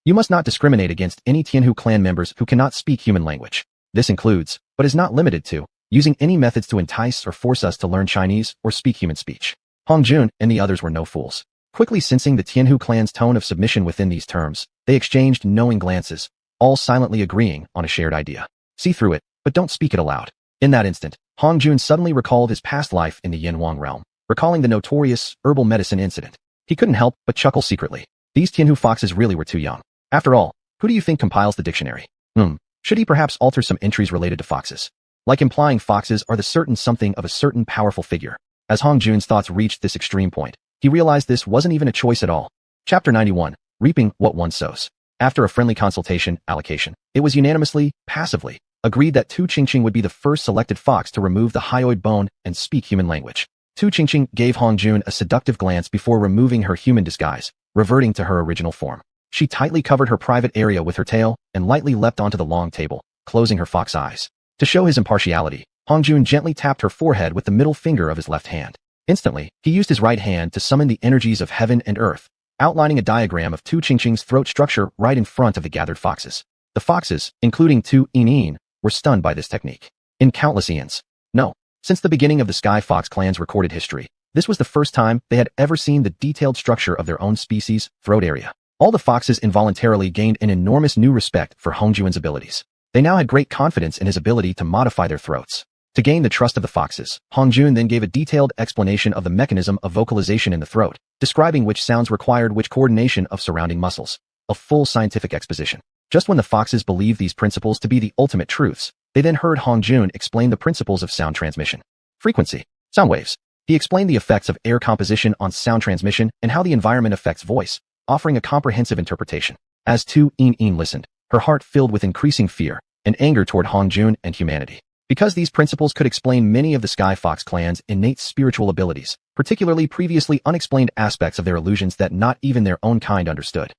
You must not discriminate against any Tianhu clan members who cannot speak human language. This includes, but is not limited to, using any methods to entice or force us to learn Chinese or speak human speech. Hongjun and the others were no fools. Quickly sensing the Tianhu clan's tone of submission within these terms, they exchanged knowing glances, all silently agreeing on a shared idea. See through it, but don't speak it aloud. In that instant, Hongjun suddenly recalled his past life in the Xuanhuan realm, recalling the notorious herbal medicine incident. He couldn't help but chuckle secretly. These Tianhu foxes really were too young. After all, who do you think compiles the dictionary? Should he perhaps alter some entries related to foxes? Like implying foxes are the certain something of a certain powerful figure. As Hongjun's thoughts reached this extreme point, he realized this wasn't even a choice at all. Chapter 91, Reaping What One Sows. After a friendly consultation, allocation, it was unanimously, passively, agreed that Tu Qingqing would be the first selected fox to remove the hyoid bone and speak human language. Tu Qingqing gave Hongjun a seductive glance before removing her human disguise, reverting to her original form. She tightly covered her private area with her tail and lightly leapt onto the long table, closing her fox eyes. To show his impartiality, Hongjun gently tapped her forehead with the middle finger of his left hand. Instantly, he used his right hand to summon the energies of heaven and earth, outlining a diagram of Tu Qingqing's throat structure right in front of the gathered foxes. The foxes, including Xiuxian, were stunned by this technique. In countless eons. No. Since the beginning of the Sky Fox clan's recorded history, This was the first time they had ever seen the detailed structure of their own species' throat area. All the foxes involuntarily gained an enormous new respect for Hongjuan's abilities. They now had great confidence in his ability to modify their throats. To gain the trust of the foxes, Hongjuan then gave a detailed explanation of the mechanism of vocalization in the throat, describing which sounds required which coordination of surrounding muscles. A full scientific exposition. Just when the foxes believed these principles to be the ultimate truths, they then heard Hongjuan explain the principles of sound transmission. Frequency. Sound waves. He explained the effects of air composition on sound transmission and how the environment affects voice, offering a comprehensive interpretation. As Tu Yin listened, her heart filled with increasing fear and anger toward Hongjuan and humanity. Because these principles could explain many of the Sky Fox clan's innate spiritual abilities, particularly previously unexplained aspects of their illusions that not even their own kind understood.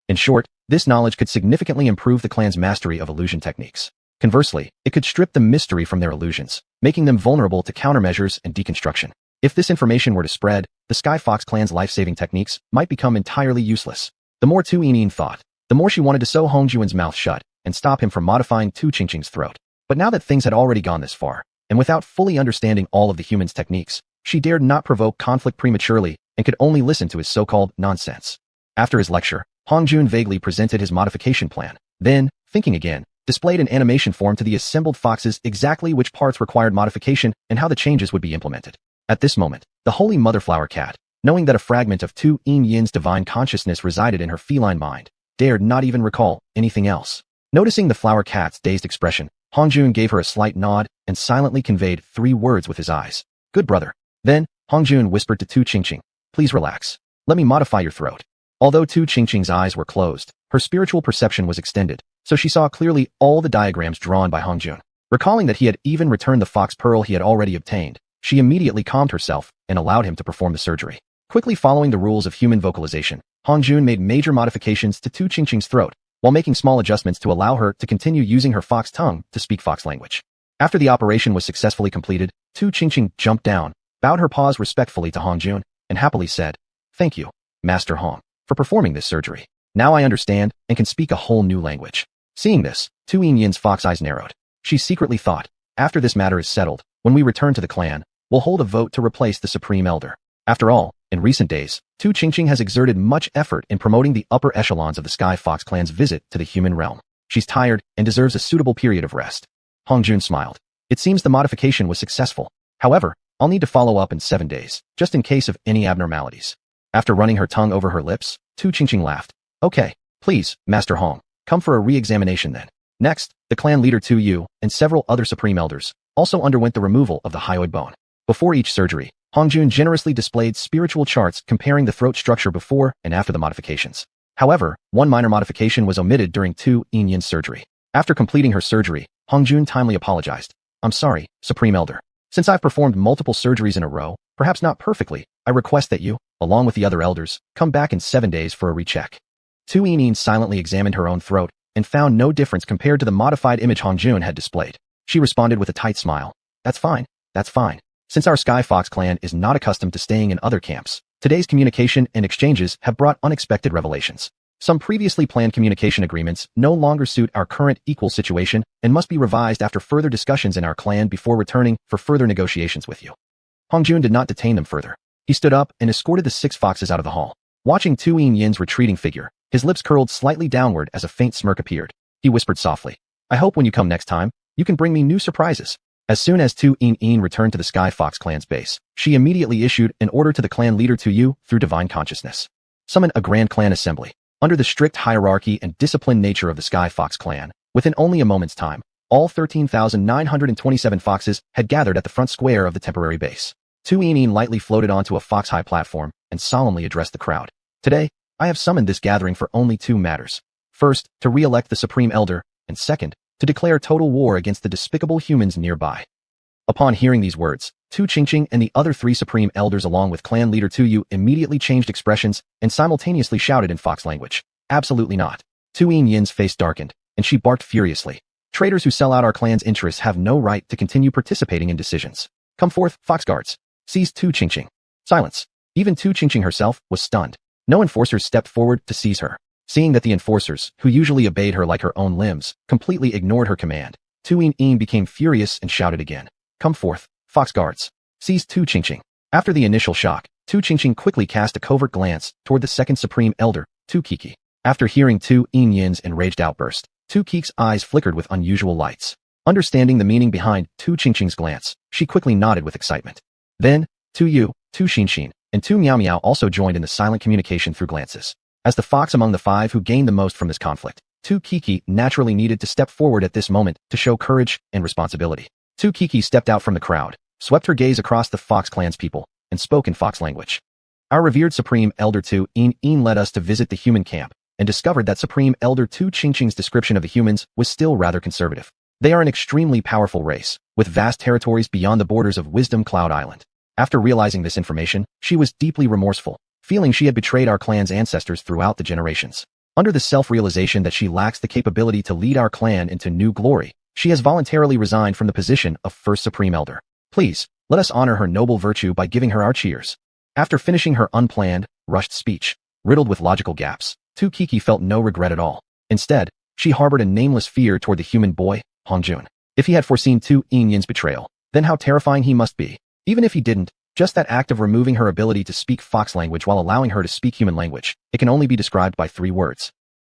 In short, this knowledge could significantly improve the clan's mastery of illusion techniques. Conversely, it could strip the mystery from their illusions, making them vulnerable to countermeasures and deconstruction. If this information were to spread, the Sky Fox clan's life-saving techniques might become entirely useless. The more Tu Yin thought, the more she wanted to sew Hongjuan's mouth shut and stop him from modifying Tu Qingqing's throat. But now that things had already gone this far, and without fully understanding all of the human's techniques, she dared not provoke conflict prematurely and could only listen to his so-called nonsense. After his lecture, Hongjuan vaguely presented his modification plan. Then, thinking again, displayed in animation form to the assembled foxes exactly which parts required modification and how the changes would be implemented. At this moment, the Holy Motherflower Cat, knowing that a fragment of Tu Yin's divine consciousness resided in her feline mind, dared not even recall anything else. Noticing the flower cat's dazed expression, Hongjuan gave her a slight nod and silently conveyed 3 words with his eyes. Good brother. Then, Hongjuan whispered to Tu Qingqing, please relax. Let me modify your throat. Although Tu Qingqing's eyes were closed, her spiritual perception was extended, so she saw clearly all the diagrams drawn by Hongjuan. Recalling that he had even returned the fox pearl he had already obtained, she immediately calmed herself and allowed him to perform the surgery. Quickly following the rules of human vocalization, Hongjuan made major modifications to Tu Qingqing's throat, while making small adjustments to allow her to continue using her fox tongue to speak fox language. After the operation was successfully completed, Tu Qingqing jumped down, bowed her paws respectfully to Hongjuan, and happily said, thank you, Master Hong, for performing this surgery. Now I understand and can speak a whole new language. Seeing this, Tu Yin's fox eyes narrowed. She secretly thought, after this matter is settled, when we return to the clan, we'll hold a vote to replace the Supreme Elder. After all, in recent days, Tu Qingqing has exerted much effort in promoting the upper echelons of the Sky Fox clan's visit to the human realm. She's tired and deserves a suitable period of rest. Hongjuan smiled. It seems the modification was successful. However, I'll need to follow up in 7 days, just in case of any abnormalities. After running her tongue over her lips, Tu Qingqing laughed. Okay, please, Master Hong, come for a re-examination then. Next, the clan leader Tu Yu and several other Supreme Elders also underwent the removal of the hyoid bone. Before each surgery, Hongjuan generously displayed spiritual charts comparing the throat structure before and after the modifications. However, one minor modification was omitted during Tu Yin's surgery. After completing her surgery, Hongjuan timely apologized. I'm sorry, Supreme Elder. Since I've performed multiple surgeries in a row, perhaps not perfectly, I request that you, along with the other elders, come back in 7 days for a recheck. Tu Yin silently examined her own throat and found no difference compared to the modified image Hongjuan had displayed. She responded with a tight smile. That's fine, that's fine. Since our Sky Fox clan is not accustomed to staying in other camps, today's communication and exchanges have brought unexpected revelations. Some previously planned communication agreements no longer suit our current equal situation and must be revised after further discussions in our clan before returning for further negotiations with you. Hongjuan did not detain them further. He stood up and escorted the 6 foxes out of the hall. Watching Tu Yin's retreating figure, his lips curled slightly downward as a faint smirk appeared. He whispered softly, I hope when you come next time, you can bring me new surprises. As soon as Tu Yin returned to the Sky Fox clan's base, she immediately issued an order to the clan leader Tu Yu through divine consciousness. Summon a grand clan assembly. Under the strict hierarchy and disciplined nature of the Sky Fox clan, within only a moment's time, all 13,927 foxes had gathered at the front square of the temporary base. Tu Yin lightly floated onto a fox-high platform and solemnly addressed the crowd. Today, I have summoned this gathering for only 2 matters. First, to re-elect the Supreme Elder, and second, to declare total war against the despicable humans nearby. Upon hearing these words, Tu Qingqing and the other 3 Supreme Elders along with clan leader Tu Yu immediately changed expressions and simultaneously shouted in fox language. Absolutely not. Tu Yin's face darkened, and she barked furiously. Traitors who sell out our clan's interests have no right to continue participating in decisions. Come forth, fox guards. Seize Tu Qingqing. Silence. Even Tu Qingqing herself was stunned. No enforcers stepped forward to seize her. Seeing that the enforcers, who usually obeyed her like her own limbs, completely ignored her command, Tu Yin became furious and shouted again. Come forth, fox guards. Seize Tu Qingqing. After the initial shock, Tu Qingqing quickly cast a covert glance toward the second Supreme Elder, Tu Kiki. After hearing Tu Yin's enraged outburst, Tu Kiki's eyes flickered with unusual lights. Understanding the meaning behind Tu Qingqing's glance, she quickly nodded with excitement. Then, Tu Yu, Tu Xinxin, and Tu Miao Miao also joined in the silent communication through glances. As the fox among the five who gained the most from this conflict, Tu Kiki naturally needed to step forward at this moment to show courage and responsibility. Tu Kiki stepped out from the crowd, swept her gaze across the Fox clan's people, and spoke in Fox language. Our revered Supreme Elder Tu Yin led us to visit the human camp, and discovered that Supreme Elder Tu Qingqing's description of the humans was still rather conservative. They are an extremely powerful race, with vast territories beyond the borders of Wisdom Cloud Island. After realizing this information, she was deeply remorseful, feeling she had betrayed our clan's ancestors throughout the generations. Under the self-realization that she lacks the capability to lead our clan into new glory, she has voluntarily resigned from the position of First Supreme Elder. Please, let us honor her noble virtue by giving her our cheers. After finishing her unplanned, rushed speech, riddled with logical gaps, Tu Kiki felt no regret at all. Instead, she harbored a nameless fear toward the human boy, Hongjun. If he had foreseen Tu Yin's betrayal, then how terrifying he must be. Even if he didn't, just that act of removing her ability to speak Fox language while allowing her to speak human language, it can only be described by 3 words.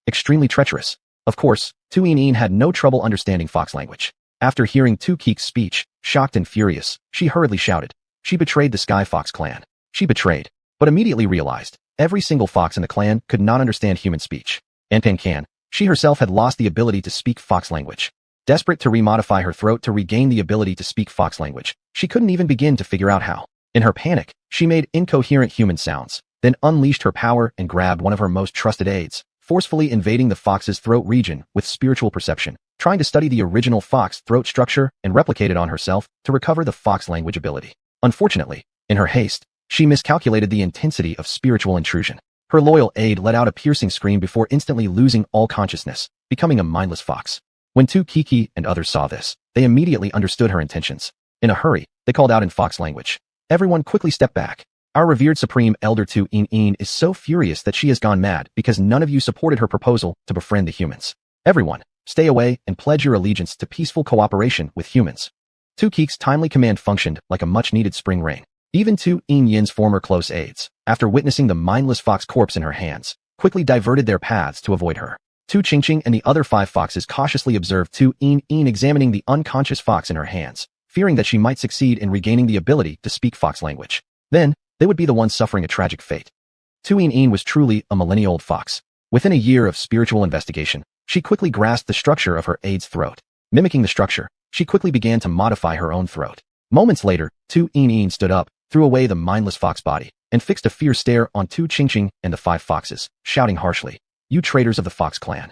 Extremely treacherous. Of course, Tu Yin had no trouble understanding Fox language. After hearing Tu Kiki's speech, shocked and furious, she hurriedly shouted, "She betrayed the Sky Fox clan." She betrayed, but immediately realized, every single fox in the clan could not understand human speech. And Pan, she herself had lost the ability to speak Fox language. Desperate to remodify her throat to regain the ability to speak Fox language, she couldn't even begin to figure out how. In her panic, she made incoherent human sounds, then unleashed her power and grabbed one of her most trusted aides, forcefully invading the fox's throat region with spiritual perception, trying to study the original fox throat structure and replicate it on herself to recover the Fox language ability. Unfortunately, in her haste, she miscalculated the intensity of spiritual intrusion. Her loyal aide let out a piercing scream before instantly losing all consciousness, becoming a mindless fox. When Tu Kiki and others saw this, they immediately understood her intentions. In a hurry, they called out in Fox language. Everyone quickly stepped back. Our revered Supreme Elder Tu Yin is so furious that she has gone mad because none of you supported her proposal to befriend the humans. Everyone, stay away and pledge your allegiance to peaceful cooperation with humans. Tu Kiki's timely command functioned like a much-needed spring rain. Even Tu Yin's former close aides, after witnessing the mindless fox corpse in her hands, quickly diverted their paths to avoid her. Tu Qingqing and the other 5 foxes cautiously observed Tu Yin examining the unconscious fox in her hands, fearing that she might succeed in regaining the ability to speak Fox language. Then, they would be the ones suffering a tragic fate. Tu Yin was truly a millennia-old fox. Within a year of spiritual investigation, she quickly grasped the structure of her aide's throat. Mimicking the structure, she quickly began to modify her own throat. Moments later, Tu Yin stood up, threw away the mindless fox body, and fixed a fierce stare on Tu Qingqing and the 5 foxes, shouting harshly, "You traitors of the Fox clan."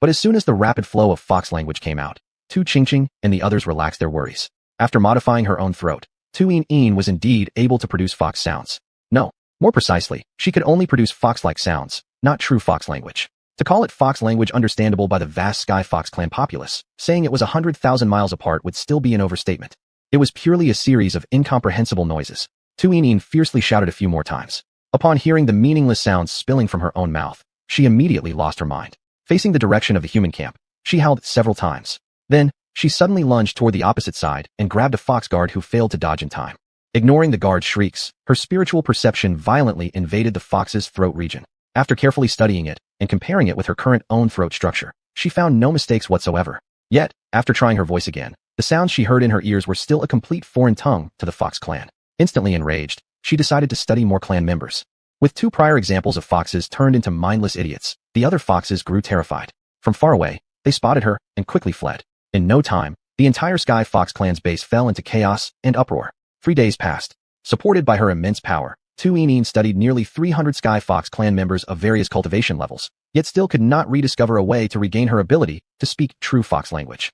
But as soon as the rapid flow of Fox language came out, Tu Qingqing and the others relaxed their worries. After modifying her own throat, Tu Yin was indeed able to produce fox sounds. No, more precisely, she could only produce fox-like sounds, not true Fox language. To call it Fox language understandable by the vast Sky Fox clan populace, saying it was 100,000 miles apart would still be an overstatement. It was purely a series of incomprehensible noises. Tu Yin fiercely shouted a few more times. Upon hearing the meaningless sounds spilling from her own mouth, she immediately lost her mind. Facing the direction of the human camp, she howled several times. Then, she suddenly lunged toward the opposite side and grabbed a fox guard who failed to dodge in time. Ignoring the guard's shrieks, her spiritual perception violently invaded the fox's throat region. After carefully studying it and comparing it with her current own throat structure, she found no mistakes whatsoever. Yet, after trying her voice again, the sounds she heard in her ears were still a complete foreign tongue to the Fox clan. Instantly enraged, she decided to study more clan members. With 2 prior examples of foxes turned into mindless idiots, the other foxes grew terrified. From far away, they spotted her and quickly fled. In no time, the entire Sky Fox clan's base fell into chaos and uproar. 3 days passed. Supported by her immense power, Tu Yin studied nearly 300 Sky Fox clan members of various cultivation levels, yet still could not rediscover a way to regain her ability to speak true Fox language.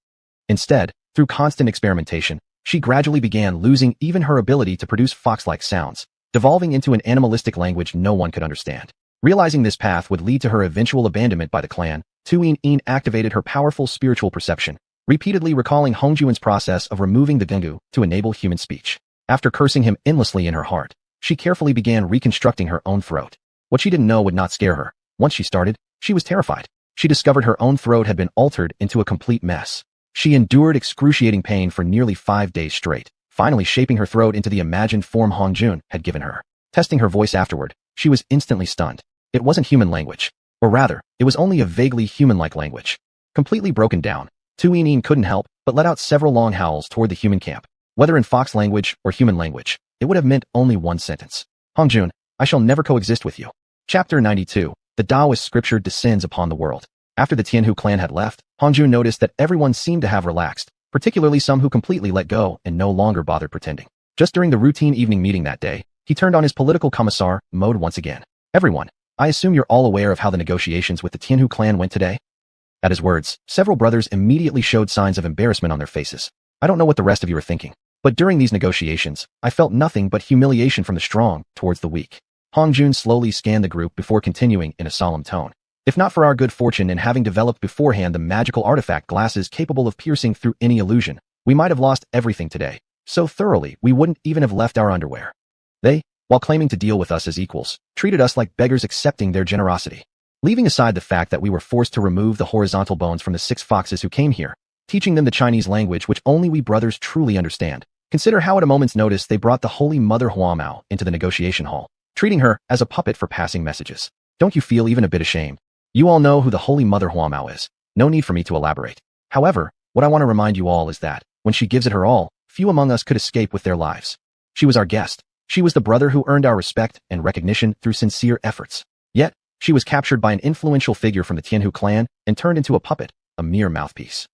Instead, through constant experimentation, she gradually began losing even her ability to produce fox-like sounds, devolving into an animalistic language no one could understand. Realizing this path would lead to her eventual abandonment by the clan, Tu Yin activated her powerful spiritual perception, repeatedly recalling Hongjuan's process of removing the gungu to enable human speech. After cursing him endlessly in her heart, she carefully began reconstructing her own throat. What she didn't know would not scare her. Once she started, she was terrified. She discovered her own throat had been altered into a complete mess. She endured excruciating pain for nearly 5 days straight, finally shaping her throat into the imagined form Hong Jun had given her. Testing her voice afterward, she was instantly stunned. It wasn't human language. Or rather, it was only a vaguely human-like language. Completely broken down, Xuanhuan couldn't help but let out several long howls toward the human camp. Whether in fox language or human language, it would have meant only one sentence. Hong Jun, I shall never coexist with you. Chapter 92. The Taoist scripture descends upon the world. After the Tianhu clan had left, Hong Jun noticed that everyone seemed to have relaxed, particularly some who completely let go and no longer bothered pretending. Just during the routine evening meeting that day, he turned on his political commissar mode once again. Everyone, I assume you're all aware of how the negotiations with the Tianhu clan went today? At his words, several brothers immediately showed signs of embarrassment on their faces. I don't know what the rest of you are thinking, but during these negotiations, I felt nothing but humiliation from the strong towards the weak. Hong Jun slowly scanned the group before continuing in a solemn tone. If not for our good fortune in having developed beforehand the magical artifact glasses capable of piercing through any illusion, we might have lost everything today. So thoroughly, we wouldn't even have left our underwear. They, while claiming to deal with us as equals, treated us like beggars accepting their generosity. Leaving aside the fact that we were forced to remove the horizontal bones from the 6 foxes who came here, teaching them the Chinese language which only we brothers truly understand, consider how at a moment's notice they brought the Holy Mother Huamao into the negotiation hall, treating her as a puppet for passing messages. Don't you feel even a bit ashamed? You all know who the Holy Mother Huamao is. No need for me to elaborate. However, what I want to remind you all is that, when she gives it her all, few among us could escape with their lives. She was our guest. She was the brother who earned our respect and recognition through sincere efforts. Yet, she was captured by an influential figure from the Tianhu clan and turned into a puppet, a mere mouthpiece.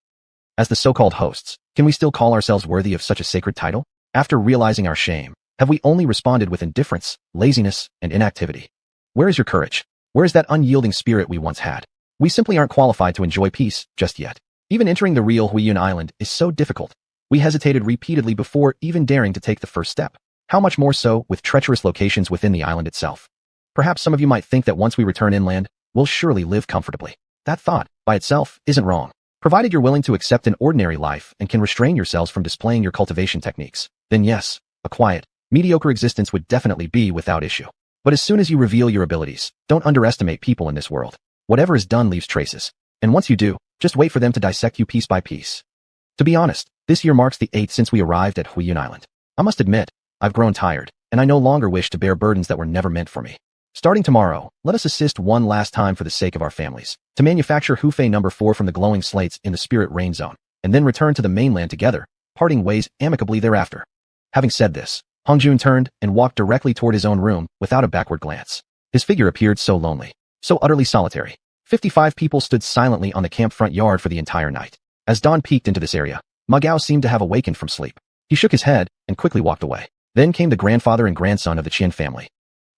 As the so-called hosts, can we still call ourselves worthy of such a sacred title? After realizing our shame, have we only responded with indifference, laziness, and inactivity? Where is your courage? Where is that unyielding spirit we once had? We simply aren't qualified to enjoy peace just yet. Even entering the real Xiuxian island is so difficult. We hesitated repeatedly before even daring to take the first step. How much more so with treacherous locations within the island itself? Perhaps some of you might think that once we return inland, we'll surely live comfortably. That thought, by itself, isn't wrong. Provided you're willing to accept an ordinary life and can restrain yourselves from displaying your cultivation techniques, then yes, a quiet, mediocre existence would definitely be without issue. But as soon as you reveal your abilities, don't underestimate people in this world. Whatever is done leaves traces. And once you do, just wait for them to dissect you piece by piece. To be honest, this year marks the 8th since we arrived at Xiuxian Island. I must admit, I've grown tired, and I no longer wish to bear burdens that were never meant for me. Starting tomorrow, let us assist one last time for the sake of our families, to manufacture Hufei No. 4 from the glowing slates in the Spirit Rain Zone, and then return to the mainland together, parting ways amicably thereafter. Having said this, Hong Jun turned and walked directly toward his own room without a backward glance. His figure appeared so lonely, so utterly solitary. 55 people stood silently on the camp front yard for the entire night. As dawn peeked into this area, Ma Gao seemed to have awakened from sleep. He shook his head and quickly walked away. Then came the grandfather and grandson of the Qian family.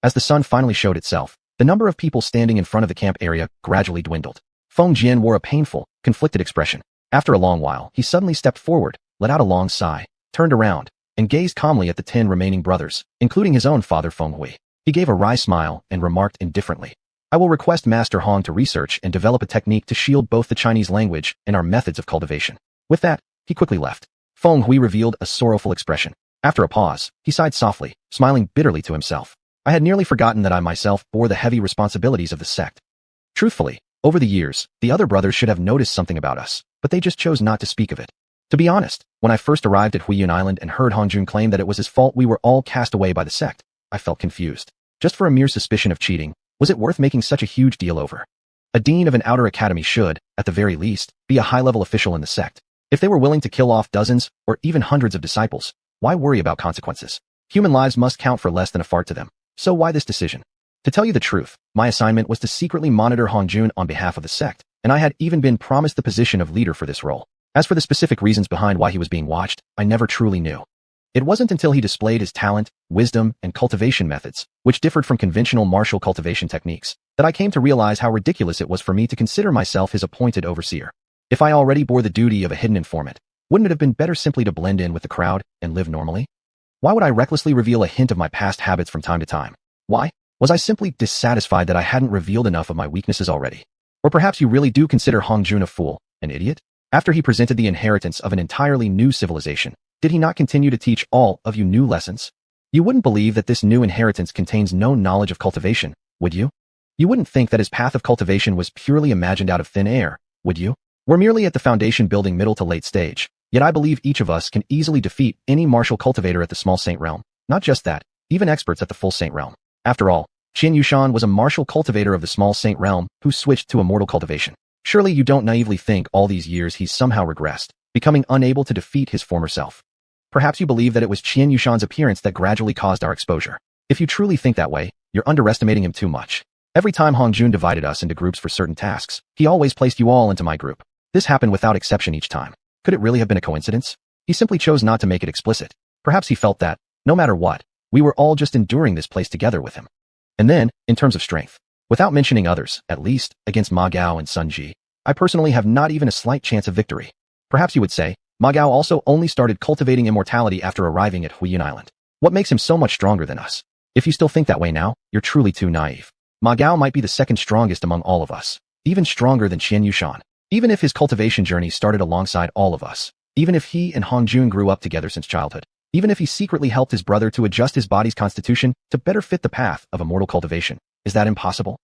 As the sun finally showed itself, the number of people standing in front of the camp area gradually dwindled. Feng Jian wore a painful, conflicted expression. After a long while, he suddenly stepped forward, let out a long sigh, turned around, and gazed calmly at the 10 remaining brothers, including his own father Feng Hui. He gave a wry smile and remarked indifferently, I will request Master Hong to research and develop a technique to shield both the Chinese language and our methods of cultivation. With that, he quickly left. Feng Hui revealed a sorrowful expression. After a pause, he sighed softly, smiling bitterly to himself. I had nearly forgotten that I myself bore the heavy responsibilities of the sect. Truthfully, over the years, the other brothers should have noticed something about us, but they just chose not to speak of it. To be honest, when I first arrived at Xiuxian Island and heard Hong Jun claim that it was his fault we were all cast away by the sect, I felt confused. Just for a mere suspicion of cheating, was it worth making such a huge deal over? A dean of an outer academy should, at the very least, be a high-level official in the sect. If they were willing to kill off dozens or even hundreds of disciples, why worry about consequences? Human lives must count for less than a fart to them. So why this decision? To tell you the truth, my assignment was to secretly monitor Hong Jun on behalf of the sect, and I had even been promised the position of leader for this role. As for the specific reasons behind why he was being watched, I never truly knew. It wasn't until he displayed his talent, wisdom, and cultivation methods, which differed from conventional martial cultivation techniques, that I came to realize how ridiculous it was for me to consider myself his appointed overseer. If I already bore the duty of a hidden informant, wouldn't it have been better simply to blend in with the crowd and live normally? Why would I recklessly reveal a hint of my past habits from time to time? Why? Was I simply dissatisfied that I hadn't revealed enough of my weaknesses already? Or perhaps you really do consider Hong Jun a fool, an idiot? After he presented the inheritance of an entirely new civilization, did he not continue to teach all of you new lessons? You wouldn't believe that this new inheritance contains no knowledge of cultivation, would you? You wouldn't think that his path of cultivation was purely imagined out of thin air, would you? We're merely at the foundation building middle to late stage, Yet I believe each of us can easily defeat any martial cultivator at the small saint realm. Not just that, even experts at the full saint realm. After all, xiuxian was a martial cultivator of the small saint realm who switched to immortal cultivation. Surely you don't naively think all these years he's somehow regressed, becoming unable to defeat his former self. Perhaps you believe that it was xiuxian's appearance that gradually caused our exposure. If you truly think that way, you're underestimating him too much. Every time Hongjun divided us into groups for certain tasks, he always placed you all into my group. This happened without exception each time. Could it really have been a coincidence? He simply chose not to make it explicit. Perhaps he felt that, no matter what, we were all just enduring this place together with him. And then, in terms of strength, without mentioning others, at least, against Ma Gao and Sun Ji, I personally have not even a slight chance of victory. Perhaps you would say, Ma Gao also only started cultivating immortality after arriving at Huiyun Island. What makes him so much stronger than us? If you still think that way now, you're truly too naive. Ma Gao might be the second strongest among all of us, even stronger than xiuxian. Even if his cultivation journey started alongside all of us, even if he and Hongjun grew up together since childhood, even if he secretly helped his brother to adjust his body's constitution to better fit the path of immortal cultivation, is that impossible?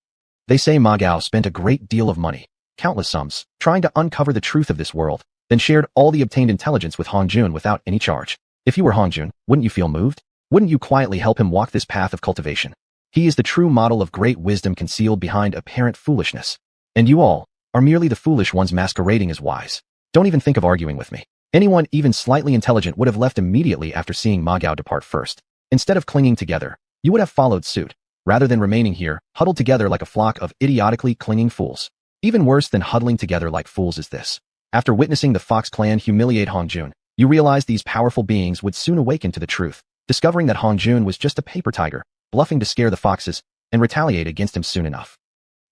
They say Ma Gao spent a great deal of money, countless sums, trying to uncover the truth of this world, then shared all the obtained intelligence with Hongjun without any charge. If you were Hongjun, wouldn't you feel moved? Wouldn't you quietly help him walk this path of cultivation? He is the true model of great wisdom concealed behind apparent foolishness. And you all are merely the foolish ones masquerading as wise. Don't even think of arguing with me. Anyone even slightly intelligent would have left immediately after seeing Ma Gao depart first. Instead of clinging together, you would have followed suit, rather than remaining here, huddled together like a flock of idiotically clinging fools. Even worse than huddling together like fools is this. After witnessing the Fox clan humiliate Hongjun, you realize these powerful beings would soon awaken to the truth, discovering that Hongjun was just a paper tiger, bluffing to scare the foxes, and retaliate against him soon enough.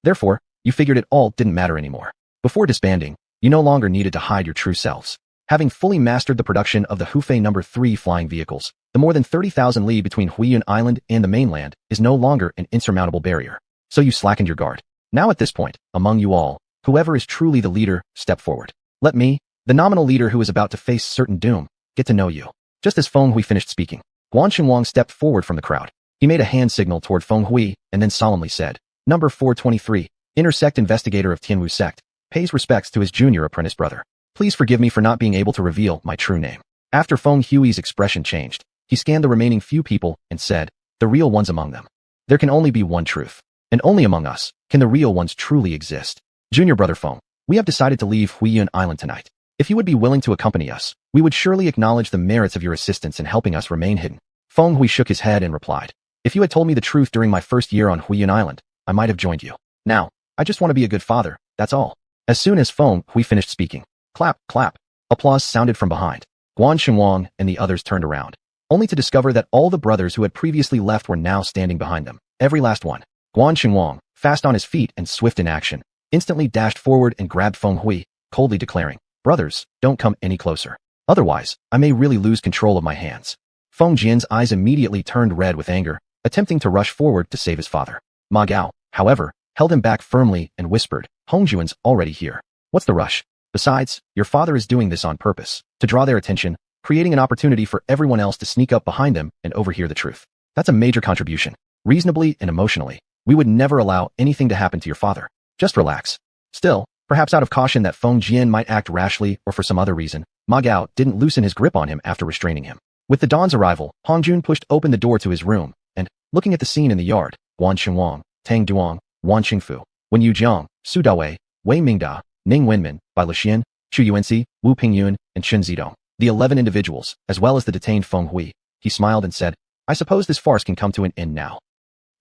Therefore, you figured it all didn't matter anymore. Before disbanding, you no longer needed to hide your true selves. Having fully mastered the production of the Hufei No. 3 flying vehicles, the more than 30,000 li between Huiyun Island and the mainland is no longer an insurmountable barrier. So you slackened your guard. Now at this point, among you all, whoever is truly the leader, step forward. Let me, the nominal leader who is about to face certain doom, get to know you. Just as Feng Hui finished speaking, xuanhuan stepped forward from the crowd. He made a hand signal toward Feng Hui and then solemnly said, "Number 423, intersect investigator of Tianwu sect, pays respects to his junior apprentice brother. Please forgive me for not being able to reveal my true name." After Feng Hui's expression changed, he scanned the remaining few people and said, "The real ones among them. There can only be one truth, and only among us can the real ones truly exist. Junior brother Feng, we have decided to leave Huiyun Island tonight. If you would be willing to accompany us, we would surely acknowledge the merits of your assistance in helping us remain hidden." Feng Hui shook his head and replied, "If you had told me the truth during my first year on Huiyun Island, I might have joined you. Now, I just want to be a good father, that's all." As soon as Feng Hui finished speaking, clap, clap, applause sounded from behind. Xuanhuan and the others turned around, only to discover that all the brothers who had previously left were now standing behind them, every last one. Xuanhuan, fast on his feet and swift in action, instantly dashed forward and grabbed Feng Hui, coldly declaring, "Brothers, don't come any closer. Otherwise, I may really lose control of my hands." Feng Jian's eyes immediately turned red with anger, attempting to rush forward to save his father. Ma Gao, however, held him back firmly and whispered, "Hongjuan's already here. What's the rush? Besides, your father is doing this on purpose, to draw their attention, creating an opportunity for everyone else to sneak up behind them and overhear the truth. That's a major contribution. Reasonably and emotionally, we would never allow anything to happen to your father. Just relax." Still, perhaps out of caution that Feng Jian might act rashly or for some other reason, Ma Gao didn't loosen his grip on him after restraining him. With the dawn's arrival, Hongjun pushed open the door to his room, and, looking at the scene in the yard, Guan Xinguang, Tang Duong, Wan Qingfu, Wen Yujiang, Su Dawei, Wei Mingda, Ning Wenmin, Bai Lixian, Chu Yuanxi, Wu Pingyun, and Chen Zidong, the 11 individuals, as well as the detained Feng Hui, he smiled and said, "I suppose this farce can come to an end now."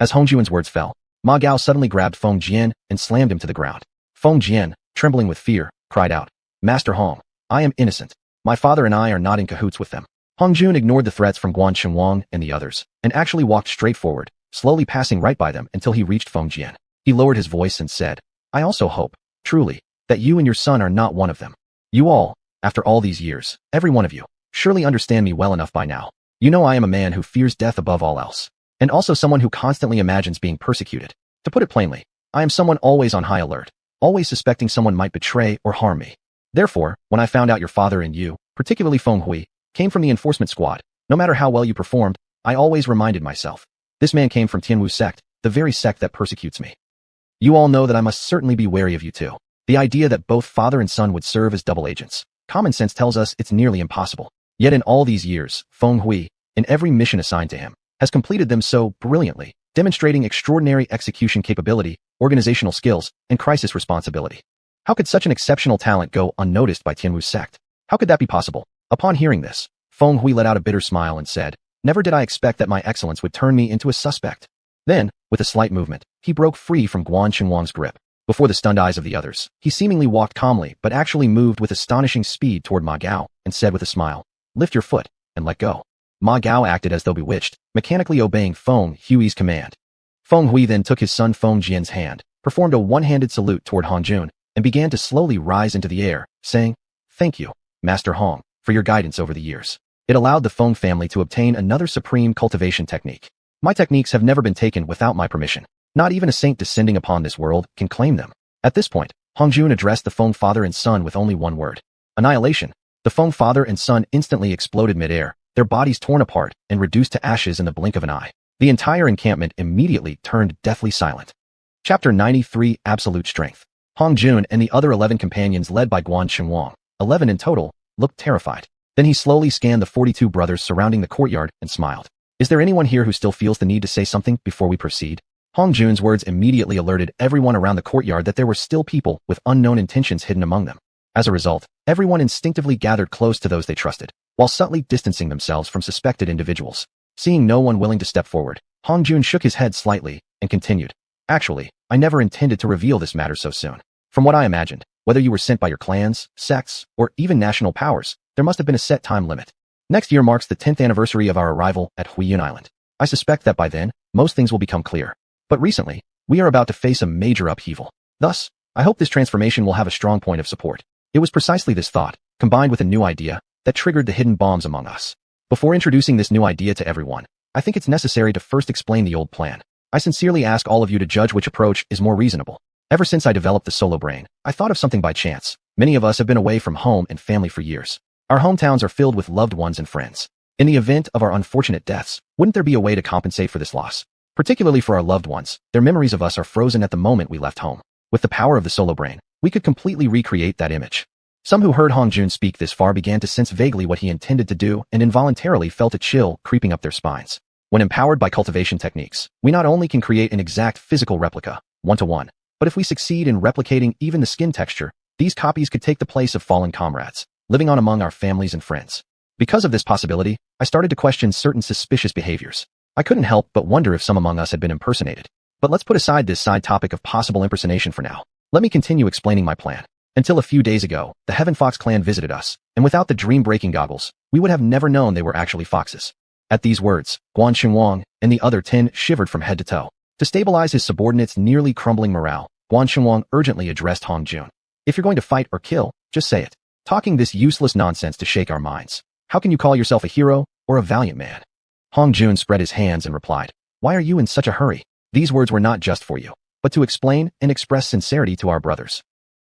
As Hongjuan's words fell, Ma Gao suddenly grabbed Feng Jian and slammed him to the ground. Feng Jian, trembling with fear, cried out, "Master Hong, I am innocent. My father and I are not in cahoots with them." Hongjun ignored the threats from Guan Xinguang and the others, and actually walked straight forward, slowly passing right by them until he reached Feng Jian. He lowered his voice and said, "I also hope, truly, that you and your son are not one of them. You all, after all these years, every one of you, surely understand me well enough by now. You know I am a man who fears death above all else, and also someone who constantly imagines being persecuted. To put it plainly, I am someone always on high alert, always suspecting someone might betray or harm me. Therefore, when I found out your father and you, particularly Feng Hui, came from the enforcement squad, no matter how well you performed, I always reminded myself, this man came from Tianwu sect, the very sect that persecutes me. You all know that I must certainly be wary of you too. The idea that both father and son would serve as double agents. Common sense tells us it's nearly impossible. Yet in all these years, Feng Hui, in every mission assigned to him, has completed them so brilliantly, demonstrating extraordinary execution capability, organizational skills, and crisis responsibility. How could such an exceptional talent go unnoticed by Tianwu's sect? How could that be possible? Upon hearing this, Feng Hui let out a bitter smile and said, "Never did I expect that my excellence would turn me into a suspect." Then, with a slight movement, he broke free from xuanhuan's grip. Before the stunned eyes of the others, he seemingly walked calmly but actually moved with astonishing speed toward Ma Gao and said with a smile, "Lift your foot and let go." Ma Gao acted as though bewitched, mechanically obeying Feng Hui's command. Feng Hui then took his son Feng Jian's hand, performed a one-handed salute toward Hong Jun, and began to slowly rise into the air, saying, "Thank you, Master Hong, for your guidance over the years. It allowed the Feng family to obtain another supreme cultivation technique. My techniques have never been taken without my permission. Not even a saint descending upon this world can claim them." At this point, Hong Jun addressed the Feng father and son with only one word: annihilation. The Feng father and son instantly exploded mid-air, their bodies torn apart and reduced to ashes in the blink of an eye. The entire encampment immediately turned deathly silent. Chapter 93: Absolute Strength. Hong Jun and the other 11 companions led by xuanhuan, 11 in total, looked terrified. Then he slowly scanned the 42 brothers surrounding the courtyard and smiled. "Is there anyone here who still feels the need to say something before we proceed?" Hong Jun's words immediately alerted everyone around the courtyard that there were still people with unknown intentions hidden among them. As a result, everyone instinctively gathered close to those they trusted, while subtly distancing themselves from suspected individuals. Seeing no one willing to step forward, Hong Jun shook his head slightly and continued, "Actually, I never intended to reveal this matter so soon. From what I imagined, whether you were sent by your clans, sects, or even national powers, there must have been a set time limit. Next year marks the 10th anniversary of our arrival at Xiuxian Island. I suspect that by then, most things will become clear. But recently, we are about to face a major upheaval. Thus, I hope this transformation will have a strong point of support." It was precisely this thought, combined with a new idea, that triggered the hidden bombs among us. Before introducing this new idea to everyone, I think it's necessary to first explain the old plan. I sincerely ask all of you to judge which approach is more reasonable. Ever since I developed the solo brain, I thought of something by chance. Many of us have been away from home and family for years. Our hometowns are filled with loved ones and friends. In the event of our unfortunate deaths, wouldn't there be a way to compensate for this loss? Particularly for our loved ones, their memories of us are frozen at the moment we left home. With the power of the solo brain, we could completely recreate that image. Some who heard Hong Jun speak this far began to sense vaguely what he intended to do and involuntarily felt a chill creeping up their spines. When empowered by cultivation techniques, we not only can create an exact physical replica, one-to-one, but if we succeed in replicating even the skin texture, these copies could take the place of fallen comrades, living on among our families and friends. Because of this possibility, I started to question certain suspicious behaviors. I couldn't help but wonder if some among us had been impersonated. But let's put aside this side topic of possible impersonation for now. Let me continue explaining my plan. Until a few days ago, the Heaven Fox clan visited us, and without the dream-breaking goggles, we would have never known they were actually foxes. At these words, xuanhuan and the other 10 shivered from head to toe. To stabilize his subordinates' nearly crumbling morale, xuanhuan urgently addressed Hong Jun. "If you're going to fight or kill, just say it. Talking this useless nonsense to shake our minds. How can you call yourself a hero or a valiant man?" Hong Jun spread his hands and replied, "Why are you in such a hurry? These words were not just for you, but to explain and express sincerity to our brothers."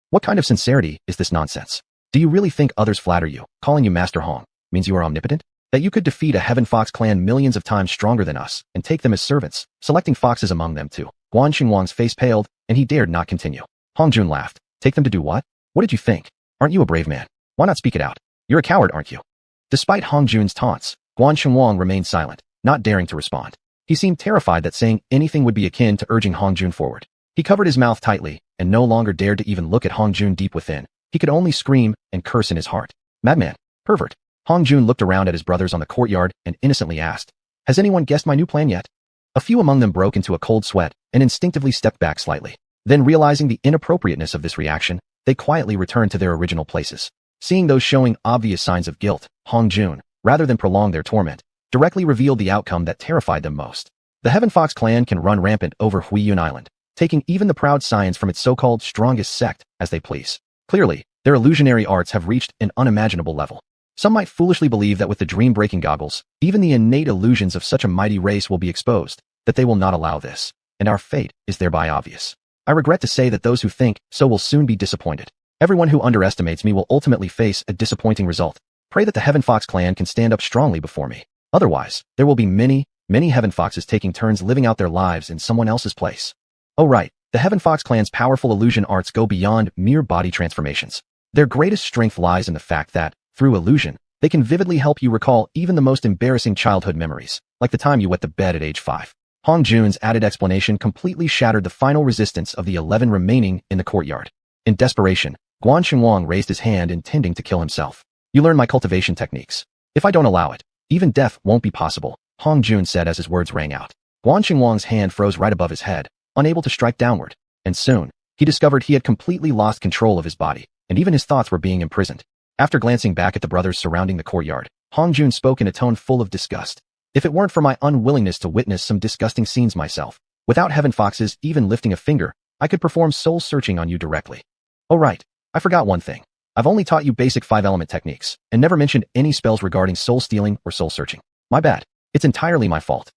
"What kind of sincerity is this nonsense? Do you really think others flatter you? Calling you Master Hong means you are omnipotent? That you could defeat a Heaven Fox clan millions of times stronger than us and take them as servants, selecting foxes among them too?" Xuanhuan's face paled, and he dared not continue. Hong Jun laughed. "Take them to do what? What did you think? Aren't you a brave man? Why not speak it out? You're a coward, aren't you?" Despite Hong Jun's taunts, xuanhuan remained silent, not daring to respond. He seemed terrified that saying anything would be akin to urging Hong Jun forward. He covered his mouth tightly and no longer dared to even look at Hong Jun deep within. He could only scream and curse in his heart. "Madman! Pervert!" Hong Jun looked around at his brothers on the courtyard and innocently asked, "Has anyone guessed my new plan yet?" A few among them broke into a cold sweat and instinctively stepped back slightly. Then, realizing the inappropriateness of this reaction, they quietly returned to their original places. Seeing those showing obvious signs of guilt, Hong Jun, rather than prolong their torment, directly revealed the outcome that terrified them most. The Heaven Fox clan can run rampant over Xiuxian Island, taking even the proud science from its so-called strongest sect as they please. Clearly, their illusionary arts have reached an unimaginable level. Some might foolishly believe that with the dream-breaking goggles, even the innate illusions of such a mighty race will be exposed, that they will not allow this, and our fate is thereby obvious. I regret to say that those who think so will soon be disappointed. Everyone who underestimates me will ultimately face a disappointing result. Pray that the Heaven Fox clan can stand up strongly before me. Otherwise, there will be many Heaven Foxes taking turns living out their lives in someone else's place. Oh right, the Heaven Fox clan's powerful illusion arts go beyond mere body transformations. Their greatest strength lies in the fact that, through illusion, they can vividly help you recall even the most embarrassing childhood memories, like the time you wet the bed at age 5. Hong Jun's added explanation completely shattered the final resistance of the 11 remaining in the courtyard. In desperation, xuanhuan raised his hand intending to kill himself. You learn my cultivation techniques. If I don't allow it, even death won't be possible, Hong Jun said as his words rang out. Xuanhuan's hand froze right above his head, unable to strike downward, and soon, he discovered he had completely lost control of his body, and even his thoughts were being imprisoned. After glancing back at the brothers surrounding the courtyard, Hong Jun spoke in a tone full of disgust. If it weren't for my unwillingness to witness some disgusting scenes myself, without Heaven Foxes even lifting a finger, I could perform soul searching on you directly. Oh right, I forgot one thing. I've only taught you basic 5-element techniques, and never mentioned any spells regarding soul stealing or soul searching. My bad. It's entirely my fault.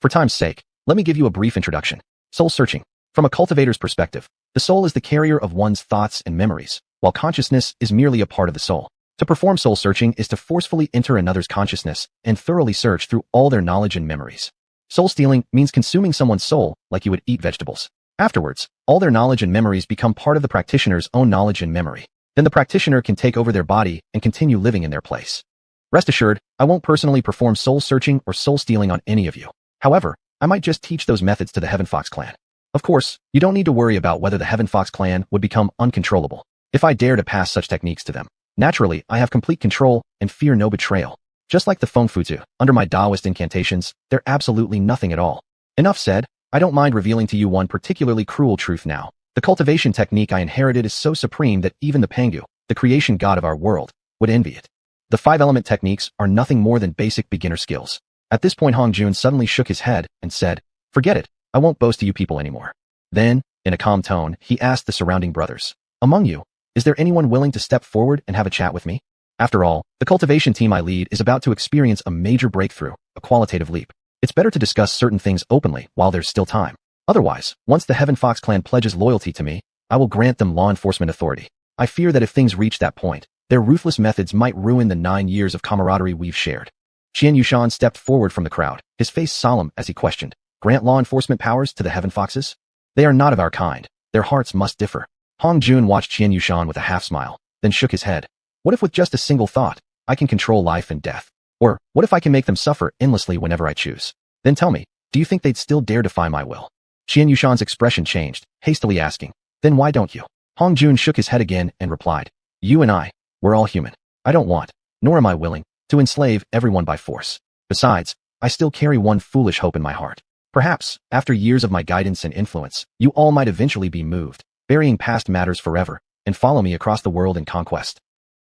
For time's sake, let me give you a brief introduction. Soul searching. From a cultivator's perspective, the soul is the carrier of one's thoughts and memories, while consciousness is merely a part of the soul. To perform soul searching is to forcefully enter another's consciousness and thoroughly search through all their knowledge and memories. Soul stealing means consuming someone's soul like you would eat vegetables. Afterwards, all their knowledge and memories become part of the practitioner's own knowledge and memory. Then the practitioner can take over their body and continue living in their place. Rest assured, I won't personally perform soul searching or soul stealing on any of you. However, I might just teach those methods to the Heaven Fox clan. Of course, you don't need to worry about whether the Heaven Fox clan would become uncontrollable if I dare to pass such techniques to them. Naturally, I have complete control and fear no betrayal. Just like the Feng Fuzu, under my Taoist incantations, they're absolutely nothing at all. Enough said, I don't mind revealing to you one particularly cruel truth now. The cultivation technique I inherited is so supreme that even the Pangu, the creation god of our world, would envy it. The 5-element techniques are nothing more than basic beginner skills. At this point Hong Jun suddenly shook his head and said, forget it, I won't boast to you people anymore. Then, in a calm tone, he asked the surrounding brothers, among you, is there anyone willing to step forward and have a chat with me? After all, the cultivation team I lead is about to experience a major breakthrough, a qualitative leap. It's better to discuss certain things openly while there's still time. Otherwise, once the Heaven Fox clan pledges loyalty to me, I will grant them law enforcement authority. I fear that if things reach that point, their ruthless methods might ruin the 9 years of camaraderie we've shared. Xianxia stepped forward from the crowd, his face solemn as he questioned, grant law enforcement powers to the Heaven Foxes? They are not of our kind. Their hearts must differ. Hong Jun watched Xianxia with a half-smile, then shook his head. What if with just a single thought, I can control life and death? Or, what if I can make them suffer endlessly whenever I choose? Then tell me, do you think they'd still dare defy my will? Xianxia's expression changed, hastily asking, then why don't you? Hong Jun shook his head again and replied, you and I, we're all human. I don't want, nor am I willing, to enslave everyone by force. Besides, I still carry one foolish hope in my heart. Perhaps, after years of my guidance and influence, you all might eventually be moved, burying past matters forever, and follow me across the world in conquest.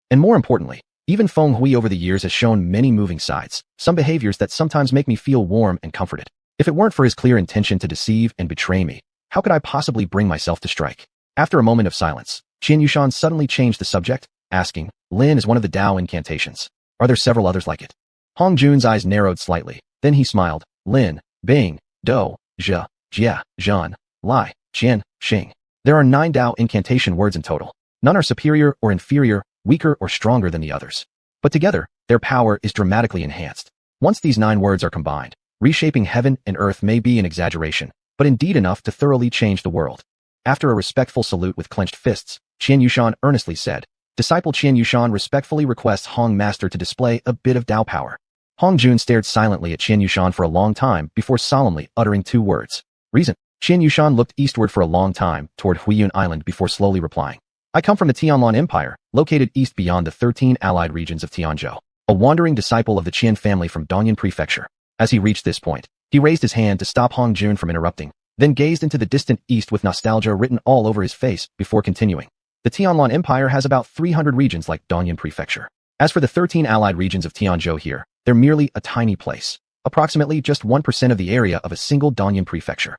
And more importantly, even Feng Hui over the years has shown many moving sides, some behaviors that sometimes make me feel warm and comforted. If it weren't for his clear intention to deceive and betray me, how could I possibly bring myself to strike? After a moment of silence, Xianxia suddenly changed the subject, asking, Lin is one of the Tao incantations. Are there several others like it? Hong Jun's eyes narrowed slightly, then he smiled, Lin, Bing, Do, Zhe, Jia, Zhan, Lai, Qian, Xing. There are 9 Tao incantation words in total. None are superior or inferior, weaker or stronger than the others. But together, their power is dramatically enhanced. Once these 9 words are combined, reshaping heaven and earth may be an exaggeration, but indeed enough to thoroughly change the world. After a respectful salute with clenched fists, Xianxia earnestly said, Disciple Xianxia respectfully requests Hong Master to display a bit of Tao power. Hong Jun stared silently at Xianxia for a long time before solemnly uttering 2 words. Reason. Xianxia looked eastward for a long time toward Huiyun Island before slowly replying. I come from the Tianlan Empire, located east beyond the 13 allied regions of Tianzhou, a wandering disciple of the Qian family from Dongyan Prefecture. As he reached this point, he raised his hand to stop Hong Jun from interrupting, then gazed into the distant east with nostalgia written all over his face before continuing. The Tianlan Empire has about 300 regions like Dongyan Prefecture. As for the 13 allied regions of Tianzhou here, they're merely a tiny place, approximately just 1% of the area of a single Dongyan Prefecture.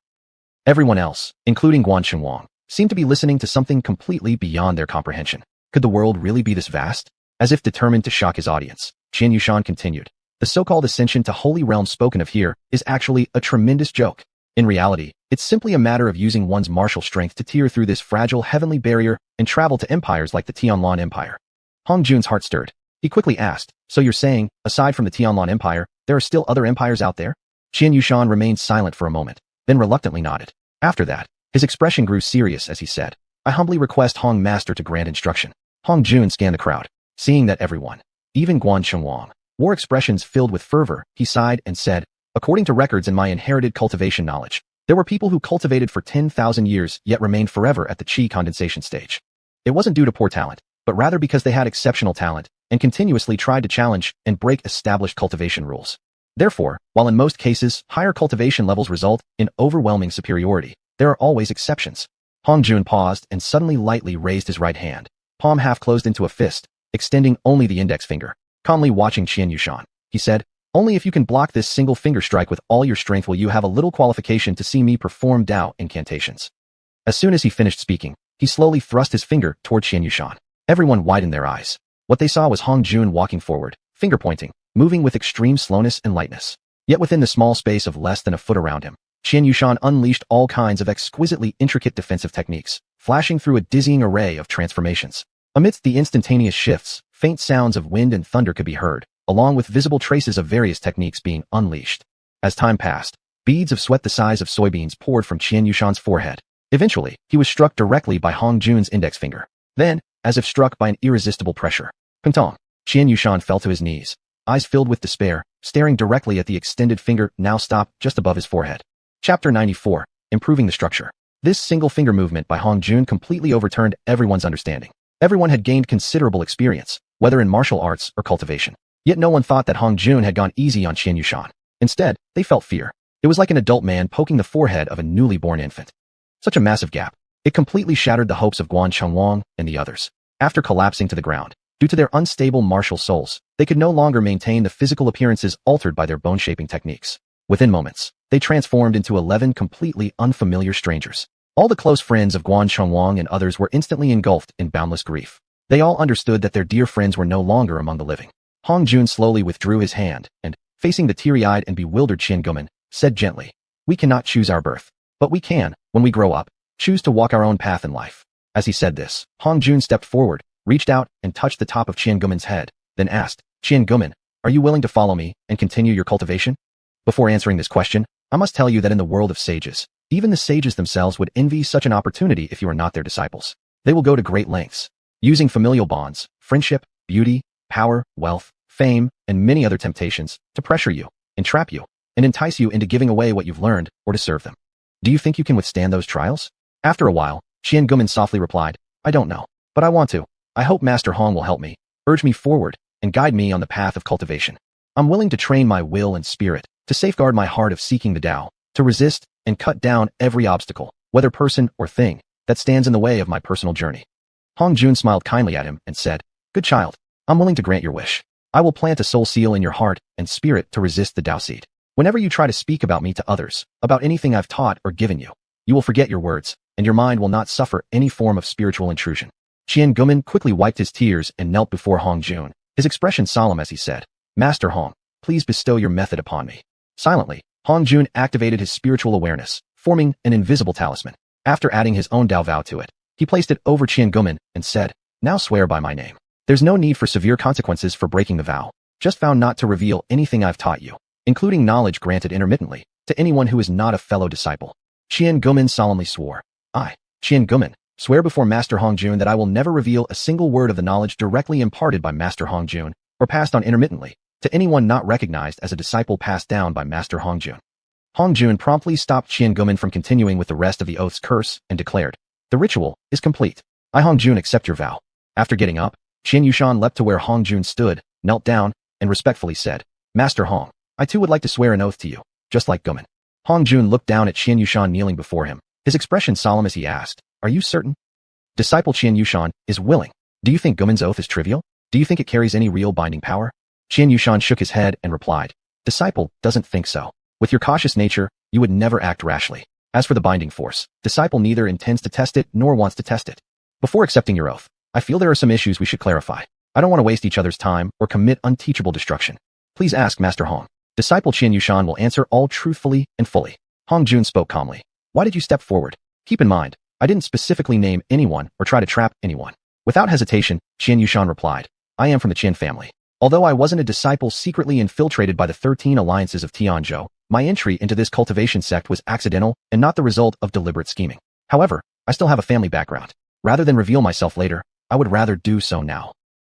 Everyone else, including xuanhuan, seemed to be listening to something completely beyond their comprehension. Could the world really be this vast? As if determined to shock his audience, Xianxia continued. The so-called ascension to holy realm spoken of here is actually a tremendous joke. In reality, it's simply a matter of using one's martial strength to tear through this fragile heavenly barrier and travel to empires like the Tianlan Empire. Hong Jun's heart stirred. He quickly asked, so you're saying, aside from the Tianlan Empire, there are still other empires out there? Xianxia remained silent for a moment, then reluctantly nodded. After that, his expression grew serious as he said, I humbly request Hong Master to grant instruction. Hong Jun scanned the crowd. Seeing that everyone, even xuanhuan, wore expressions filled with fervor, he sighed and said, according to records in my inherited cultivation knowledge, there were people who cultivated for 10,000 years yet remained forever at the qi condensation stage. It wasn't due to poor talent, but rather because they had exceptional talent and continuously tried to challenge and break established cultivation rules. Therefore, while in most cases, higher cultivation levels result in overwhelming superiority, there are always exceptions. Hong Jun paused and suddenly lightly raised his right hand, palm half closed into a fist, extending only the index finger. Calmly watching xiuxian, he said, only if you can block this single finger strike with all your strength will you have a little qualification to see me perform Dao incantations. As soon as he finished speaking, he slowly thrust his finger toward xiuxian. Everyone widened their eyes. What they saw was Hong Jun walking forward, finger pointing, moving with extreme slowness and lightness. Yet within the small space of less than a foot around him, xiuxian unleashed all kinds of exquisitely intricate defensive techniques, flashing through a dizzying array of transformations. Amidst the instantaneous shifts, faint sounds of wind and thunder could be heard, along with visible traces of various techniques being unleashed. As time passed, beads of sweat the size of soybeans poured from xiuxian's forehead. Eventually, he was struck directly by Hong Jun's index finger. Then, as if struck by an irresistible pressure, Pantong, xiuxian fell to his knees, eyes filled with despair, staring directly at the extended finger now stopped just above his forehead. Chapter 94, Improving the Structure. This single finger movement by Hong Jun completely overturned everyone's understanding. Everyone had gained considerable experience, whether in martial arts or cultivation. Yet no one thought that Hong Jun had gone easy on xiuxian. Instead, they felt fear. It was like an adult man poking the forehead of a newly born infant. Such a massive gap. It completely shattered the hopes of xuanhuan and the others. After collapsing to the ground, due to their unstable martial souls, they could no longer maintain the physical appearances altered by their bone-shaping techniques. Within moments, they transformed into 11 completely unfamiliar strangers. All the close friends of xuanhuan and others were instantly engulfed in boundless grief. They all understood that their dear friends were no longer among the living. Hong Jun slowly withdrew his hand and, facing the teary-eyed and bewildered xiangumen, said gently, we cannot choose our birth, but we can, when we grow up, choose to walk our own path in life. As he said this, Hong Jun stepped forward, reached out and touched the top of xiangumen's head, then asked, xiangumen, are you willing to follow me and continue your cultivation? Before answering this question, I must tell you that in the world of sages, even the sages themselves would envy such an opportunity if you are not their disciples. They will go to great lengths, using familial bonds, friendship, beauty, power, wealth, fame, and many other temptations to pressure you, entrap you, and entice you into giving away what you've learned or to serve them. Do you think you can withstand those trials? After a while, xiangumen softly replied, I don't know, but I want to. I hope Master Hong will help me, urge me forward, and guide me on the path of cultivation. I'm willing to train my will and spirit, to safeguard my heart of seeking the Tao, to resist and cut down every obstacle, whether person or thing, that stands in the way of my personal journey. Hong Jun smiled kindly at him and said, good child, I'm willing to grant your wish. I will plant a soul seal in your heart and spirit to resist the Tao seed. Whenever you try to speak about me to others, about anything I've taught or given you, you will forget your words, and your mind will not suffer any form of spiritual intrusion. Xiangumen quickly wiped his tears and knelt before Hong Jun, his expression solemn as he said, Master Hong, please bestow your method upon me. Silently, Hong Jun activated his spiritual awareness, forming an invisible talisman. After adding his own Dao vow to it, he placed it over xiangumen and said, now swear by my name. There's no need for severe consequences for breaking the vow. Just vow not to reveal anything I've taught you, including knowledge granted intermittently, to anyone who is not a fellow disciple. Xiangumen solemnly swore, I, Xiangumen, swear before Master Hong Jun that I will never reveal a single word of the knowledge directly imparted by Master Hong Jun, or passed on intermittently, to anyone not recognized as a disciple passed down by Master Hong Jun. Hong Jun promptly stopped xiangumen from continuing with the rest of the oath's curse and declared, the ritual is complete. I Hong Jun accept your vow. After getting up, xiuxian leapt to where Hong Jun stood, knelt down, and respectfully said, Master Hong, I too would like to swear an oath to you, just like Gumen. Hong Jun looked down at xiuxian kneeling before him, his expression solemn as he asked, are you certain? Disciple xiuxian is willing. Do you think Gumen's oath is trivial? Do you think it carries any real binding power? Xiuxian shook his head and replied, Disciple doesn't think so. With your cautious nature, you would never act rashly. As for the binding force, Disciple neither intends to test it nor wants to test it. Before accepting your oath, I feel there are some issues we should clarify. I don't want to waste each other's time or commit unteachable destruction. Please ask Master Hong. Disciple Xiuxian will answer all truthfully and fully. Hong Jun spoke calmly. Why did you step forward? Keep in mind, I didn't specifically name anyone or try to trap anyone. Without hesitation, Xiuxian replied, I am from the Qin family. Although I wasn't a disciple secretly infiltrated by the 13 alliances of Tianzhou, my entry into this cultivation sect was accidental and not the result of deliberate scheming. However, I still have a family background. Rather than reveal myself later, I would rather do so now.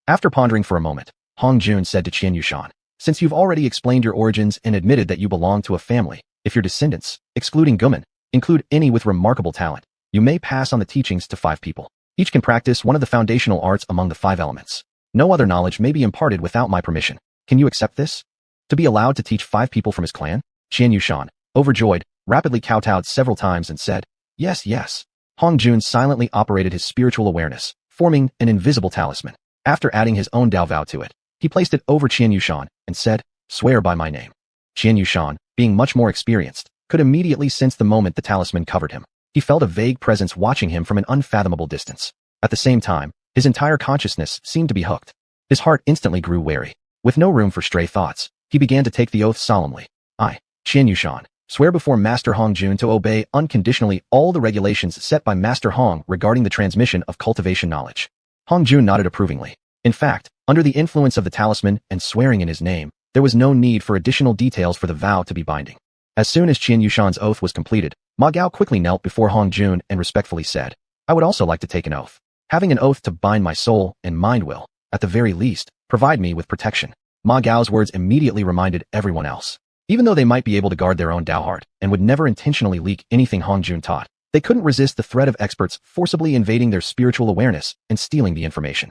After pondering for a moment, Hong Jun said to xiuxian, since you've already explained your origins and admitted that you belong to a family, if your descendants, excluding Guman, include any with remarkable talent, you may pass on the teachings to 5 people. Each can practice one of the foundational arts among the 5 elements. No other knowledge may be imparted without my permission. Can you accept this? To be allowed to teach 5 people from his clan? xiuxian, overjoyed, rapidly kowtowed several times and said, yes, yes. Hong Jun silently operated his spiritual awareness, forming an invisible talisman. After adding his own Dao vow to it, he placed it over xiuxian and said, swear by my name. Xiuxian, being much more experienced, could immediately sense the moment the talisman covered him. He felt a vague presence watching him from an unfathomable distance. At the same time, his entire consciousness seemed to be hooked. His heart instantly grew wary. With no room for stray thoughts, he began to take the oath solemnly. I, xiuxian, swear before Master Hong Jun to obey unconditionally all the regulations set by Master Hong regarding the transmission of cultivation knowledge. Hong Jun nodded approvingly. In fact, under the influence of the talisman and swearing in his name, there was no need for additional details for the vow to be binding. As soon as xiuxian's oath was completed, Ma Gao quickly knelt before Hong Jun and respectfully said, I would also like to take an oath. Having an oath to bind my soul and mind will, at the very least, provide me with protection. Ma Gao's words immediately reminded everyone else. Even though they might be able to guard their own Dao heart and would never intentionally leak anything Hong Jun taught, they couldn't resist the threat of experts forcibly invading their spiritual awareness and stealing the information.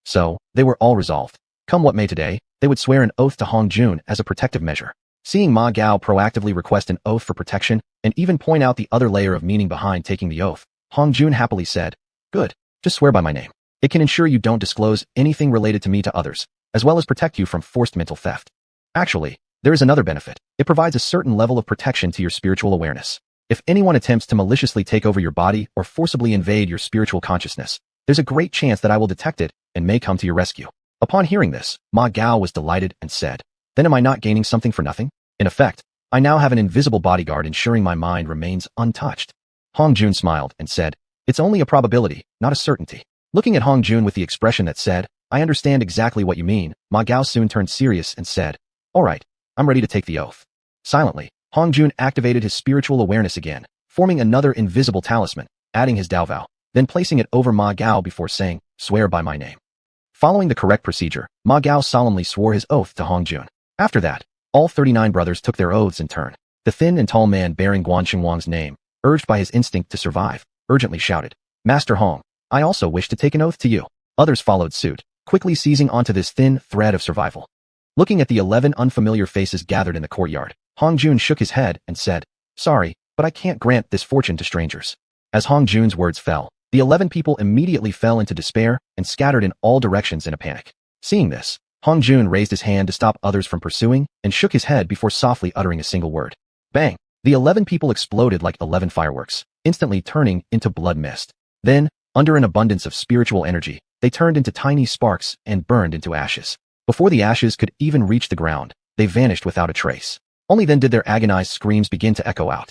So, they were all resolved. Come what may today, they would swear an oath to Hong Jun as a protective measure. Seeing Ma Gao proactively request an oath for protection and even point out the other layer of meaning behind taking the oath, Hong Jun happily said, good, just swear by my name. It can ensure you don't disclose anything related to me to others, as well as protect you from forced mental theft. Actually, there is another benefit. It provides a certain level of protection to your spiritual awareness. If anyone attempts to maliciously take over your body or forcibly invade your spiritual consciousness, there's a great chance that I will detect it and may come to your rescue. Upon hearing this, Ma Gao was delighted and said, then am I not gaining something for nothing? In effect, I now have an invisible bodyguard ensuring my mind remains untouched. Hong Jun smiled and said, it's only a probability, not a certainty. Looking at Hong Jun with the expression that said, I understand exactly what you mean, Ma Gao soon turned serious and said, all right, I'm ready to take the oath. Silently, Hong Jun activated his spiritual awareness again, forming another invisible talisman, adding his Dao vow, then placing it over Ma Gao before saying, swear by my name. Following the correct procedure, Ma Gao solemnly swore his oath to Hong Jun. After that, all 39 brothers took their oaths in turn. The thin and tall man bearing xuanhuan's name, urged by his instinct to survive, urgently shouted, Master Hong, I also wish to take an oath to you. Others followed suit, quickly seizing onto this thin thread of survival. Looking at the 11 unfamiliar faces gathered in the courtyard, Hong Jun shook his head and said, sorry, but I can't grant this fortune to strangers. As Hong Jun's words fell, the 11 people immediately fell into despair and scattered in all directions in a panic. Seeing this, Hong Jun raised his hand to stop others from pursuing and shook his head before softly uttering a single word. Bang! The 11 people exploded like 11 fireworks, instantly turning into blood mist. Then, under an abundance of spiritual energy, they turned into tiny sparks and burned into ashes. Before the ashes could even reach the ground, they vanished without a trace. Only then did their agonized screams begin to echo out.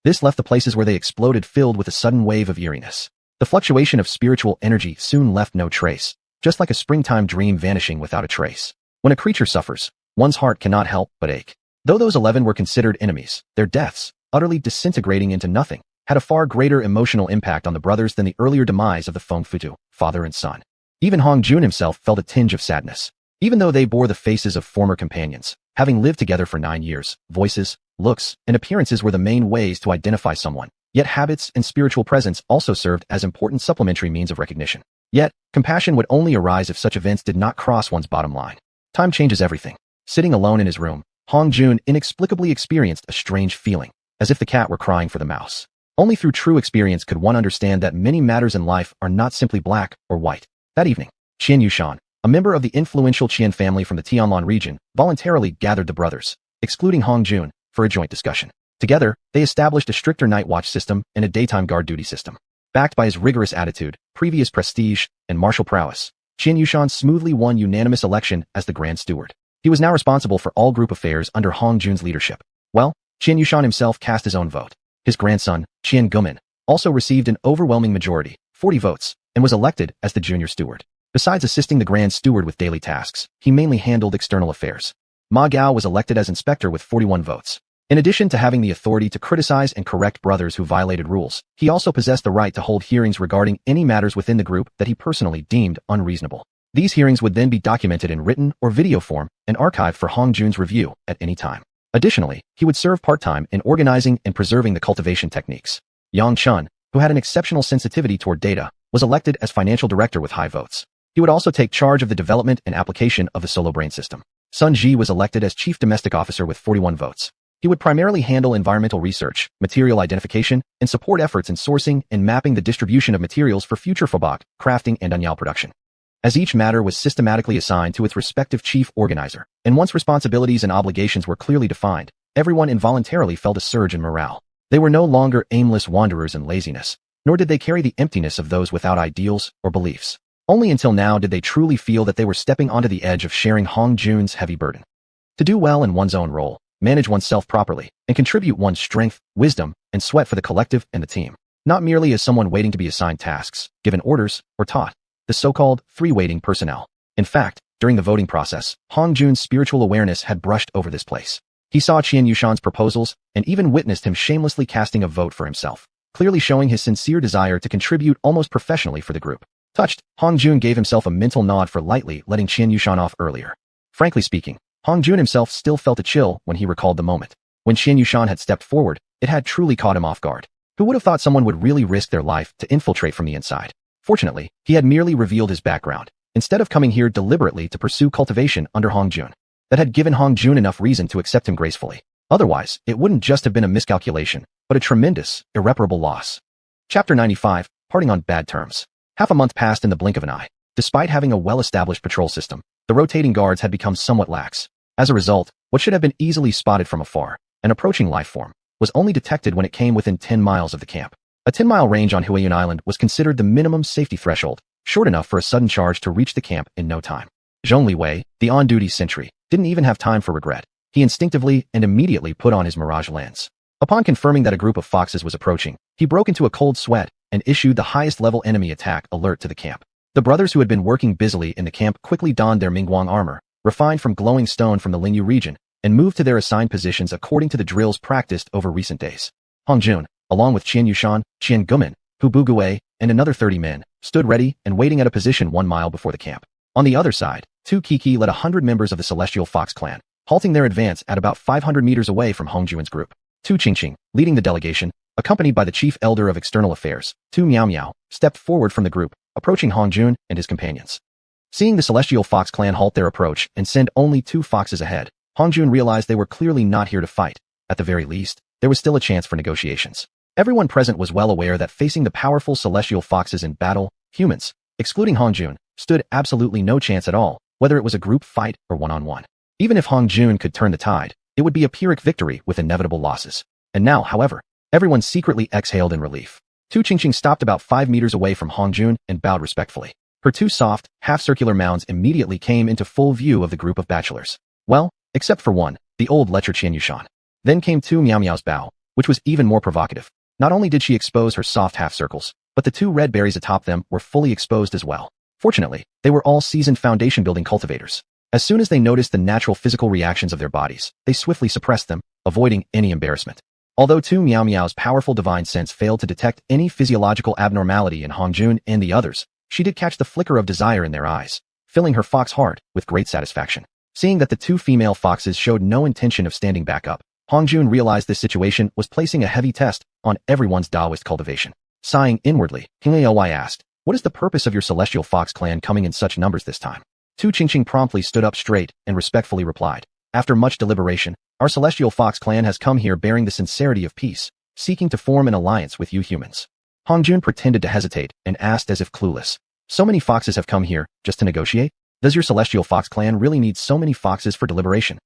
This left the places where they exploded filled with a sudden wave of eeriness. The fluctuation of spiritual energy soon left no trace, just like a springtime dream vanishing without a trace. When a creature suffers, one's heart cannot help but ache. Though those 11 were considered enemies, their deaths, utterly disintegrating into nothing, had a far greater emotional impact on the brothers than the earlier demise of the Fengfutu, father and son. Even Hong Jun himself felt a tinge of sadness. Even though they bore the faces of former companions, having lived together for 9 years, voices, looks, and appearances were the main ways to identify someone. Yet habits and spiritual presence also served as important supplementary means of recognition. Yet, compassion would only arise if such events did not cross one's bottom line. Time changes everything. Sitting alone in his room, Hong Jun inexplicably experienced a strange feeling, as if the cat were crying for the mouse. Only through true experience could one understand that many matters in life are not simply black or white. That evening, xiuxian, a member of the influential Qian family from the Tianlan region, voluntarily gathered the brothers, excluding Hong Jun, for a joint discussion. Together, they established a stricter night watch system and a daytime guard duty system. Backed by his rigorous attitude, previous prestige, and martial prowess, xiuxian smoothly won unanimous election as the Grand Steward. He was now responsible for all group affairs under Hong Jun's leadership. Well, xiuxian himself cast his own vote. His grandson, Qian Guman, also received an overwhelming majority, 40 votes, and was elected as the junior steward. Besides assisting the Grand Steward with daily tasks, he mainly handled external affairs. Ma Gao was elected as inspector with 41 votes. In addition to having the authority to criticize and correct brothers who violated rules, he also possessed the right to hold hearings regarding any matters within the group that he personally deemed unreasonable. These hearings would then be documented in written or video form and archived for Hong Jun's review at any time. Additionally, he would serve part-time in organizing and preserving the cultivation techniques. Xianxia, who had an exceptional sensitivity toward data, was elected as financial director with high votes. He would also take charge of the development and application of the solo brain system. Sun Ji was elected as chief domestic officer with 41 votes. He would primarily handle environmental research, material identification, and support efforts in sourcing and mapping the distribution of materials for future fobak, crafting, and anyal production. As each matter was systematically assigned to its respective chief organizer, and once responsibilities and obligations were clearly defined, everyone involuntarily felt a surge in morale. They were no longer aimless wanderers in laziness, nor did they carry the emptiness of those without ideals or beliefs. Only until now did they truly feel that they were stepping onto the edge of sharing Hong Jun's heavy burden. To do well in one's own role, manage oneself properly, and contribute one's strength, wisdom, and sweat for the collective and the team, not merely as someone waiting to be assigned tasks, given orders, or taught. The so-called three-waiting personnel. In fact, during the voting process, Hong Jun's spiritual awareness had brushed over this place. He saw Xianxuan's proposals and even witnessed him shamelessly casting a vote for himself, clearly showing his sincere desire to contribute almost professionally for the group. Touched, Hong Jun gave himself a mental nod for lightly letting Xianxuan off earlier. Frankly speaking, Hong Jun himself still felt a chill when he recalled the moment. When Xianxuan had stepped forward, it had truly caught him off guard. Who would have thought someone would really risk their life to infiltrate from the inside? Fortunately, he had merely revealed his background, instead of coming here deliberately to pursue cultivation under Hong Jun. That had given Hong Jun enough reason to accept him gracefully. Otherwise, it wouldn't just have been a miscalculation, but a tremendous, irreparable loss. Chapter 95, Parting on Bad Terms. Half a month passed in the blink of an eye. Despite having a well-established patrol system, the rotating guards had become somewhat lax. As a result, what should have been easily spotted from afar, an approaching life form, was only detected when it came within 10 miles of the camp. A 10-mile range on Xiuxian Island was considered the minimum safety threshold, short enough for a sudden charge to reach the camp in no time. Zhong Liwei, the on-duty sentry, didn't even have time for regret. He instinctively and immediately put on his mirage lens. Upon confirming that a group of foxes was approaching, he broke into a cold sweat and issued the highest-level enemy attack alert to the camp. The brothers who had been working busily in the camp quickly donned their Mingguang armor, refined from glowing stone from the Lingyu region, and moved to their assigned positions according to the drills practiced over recent days. Hong Jun, along with Xianxuan, Qian Gumen, Hu Bugui, and another 30 men, stood ready and waiting at a position 1 mile before the camp. On the other side, Tu Kiki led 100 members of the Celestial Fox clan, halting their advance at about 500 meters away from Hong Jun's group. Tu Qingqing, leading the delegation, accompanied by the Chief Elder of External Affairs, Tu Miao Miao, stepped forward from the group, approaching Hong Jun and his companions. Seeing the Celestial Fox clan halt their approach and send only 2 foxes ahead, Hong Jun realized they were clearly not here to fight. At the very least, there was still a chance for negotiations. Everyone present was well aware that facing the powerful Celestial Foxes in battle, humans, excluding Hong Jun, stood absolutely no chance at all, whether it was a group fight or one-on-one. Even if Hong Jun could turn the tide, it would be a Pyrrhic victory with inevitable losses. And now, however, everyone secretly exhaled in relief. Tu Qingqing stopped about 5 meters away from Hong Jun and bowed respectfully. Her 2 soft, half-circular mounds immediately came into full view of the group of bachelors. Well, except for one, the old lecher Xianxuan. Then came Tu Miao Miao's bow, which was even more provocative. Not only did she expose her soft half-circles, but the 2 red berries atop them were fully exposed as well. Fortunately, they were all seasoned foundation-building cultivators. As soon as they noticed the natural physical reactions of their bodies, they swiftly suppressed them, avoiding any embarrassment. Although Tu Miao Miao's powerful divine sense failed to detect any physiological abnormality in Hong Jun and the others, she did catch the flicker of desire in their eyes, filling her fox heart with great satisfaction. Seeing that the 2 female foxes showed no intention of standing back up, Hong Jun realized this situation was placing a heavy test on everyone's Taoist cultivation. Sighing inwardly, King Aoy asked, "What is the purpose of your Celestial Fox clan coming in such numbers this time?" Tu Qingqing promptly stood up straight and respectfully replied, "After much deliberation, our Celestial Fox clan has come here bearing the sincerity of peace, seeking to form an alliance with you humans." Hong Jun pretended to hesitate and asked as if clueless, "So many foxes have come here, just to negotiate? Does your Celestial Fox clan really need so many foxes for deliberation?"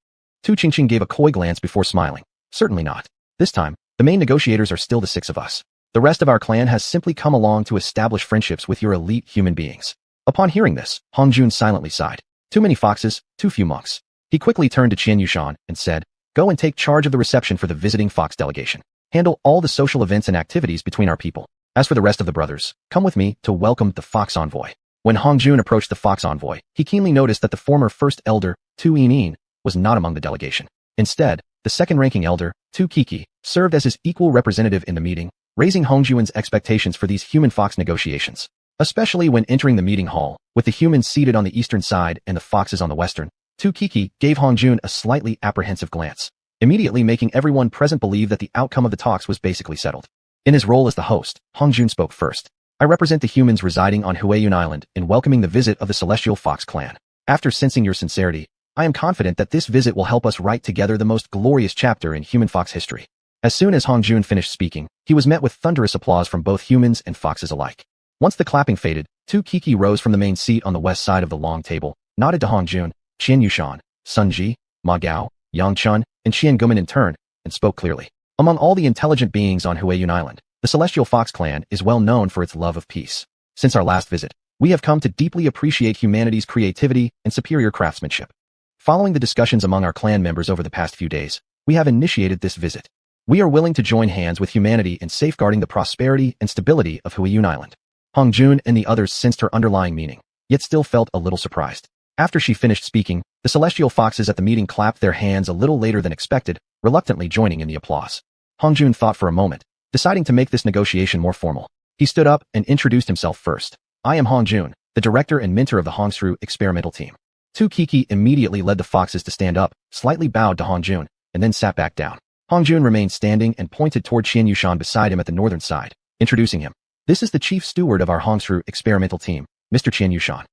Tu Qingqing gave a coy glance before smiling. "Certainly not. This time, the main negotiators are still the 6 of us. The rest of our clan has simply come along to establish friendships with your elite human beings." Upon hearing this, Hong Jun silently sighed. Too many foxes, too few monks. He quickly turned to Xianxuan and said, "Go and take charge of the reception for the visiting fox delegation. Handle all the social events and activities between our people. As for the rest of the brothers, come with me to welcome the fox envoy." When Hong Jun approached the fox envoy, he keenly noticed that the former first elder, Tu Yin, was not among the delegation. Instead, the second-ranking elder, Tu Kiki, served as his equal representative in the meeting, raising Hongjuan's expectations for these human-fox negotiations. Especially when entering the meeting hall, with the humans seated on the eastern side and the foxes on the western, Tu Kiki gave Hongjuan a slightly apprehensive glance, immediately making everyone present believe that the outcome of the talks was basically settled. In his role as the host, Hongjuan spoke first. I represent the humans residing on Xiuxian Island in welcoming the visit of the Celestial Fox clan. After sensing your sincerity, I am confident that this visit will help us write together the most glorious chapter in human fox history. As soon as Hongjuan finished speaking, he was met with thunderous applause from both humans and foxes alike. Once the clapping faded, Tu Kiki rose from the main seat on the west side of the long table, nodded to Hongjuan, xianxia, Sun Ji, Ma Gao, Yang Chun, and Xian Guman in turn, and spoke clearly. Among all the intelligent beings on Xiuxian Island, the Celestial Fox clan is well known for its love of peace. Since our last visit, we have come to deeply appreciate humanity's creativity and superior craftsmanship. Following the discussions among our clan members over the past few days, we have initiated this visit. We are willing to join hands with humanity in safeguarding the prosperity and stability of Xiuxian Island. Hongjuan and the others sensed her underlying meaning, yet still felt a little surprised. After she finished speaking, the Celestial Foxes at the meeting clapped their hands a little later than expected, reluctantly joining in the applause. Hongjuan thought for a moment, deciding to make this negotiation more formal. He stood up and introduced himself first. I am Hongjuan, the director and mentor of the Xiu experimental team. Tu Kiki immediately led the foxes to stand up, slightly bowed to Hongjuan, and then sat back down. Hongjuan remained standing and pointed toward xianxia beside him at the northern side, introducing him. This is the chief steward of our Xiu experimental team, Mr. xianxia.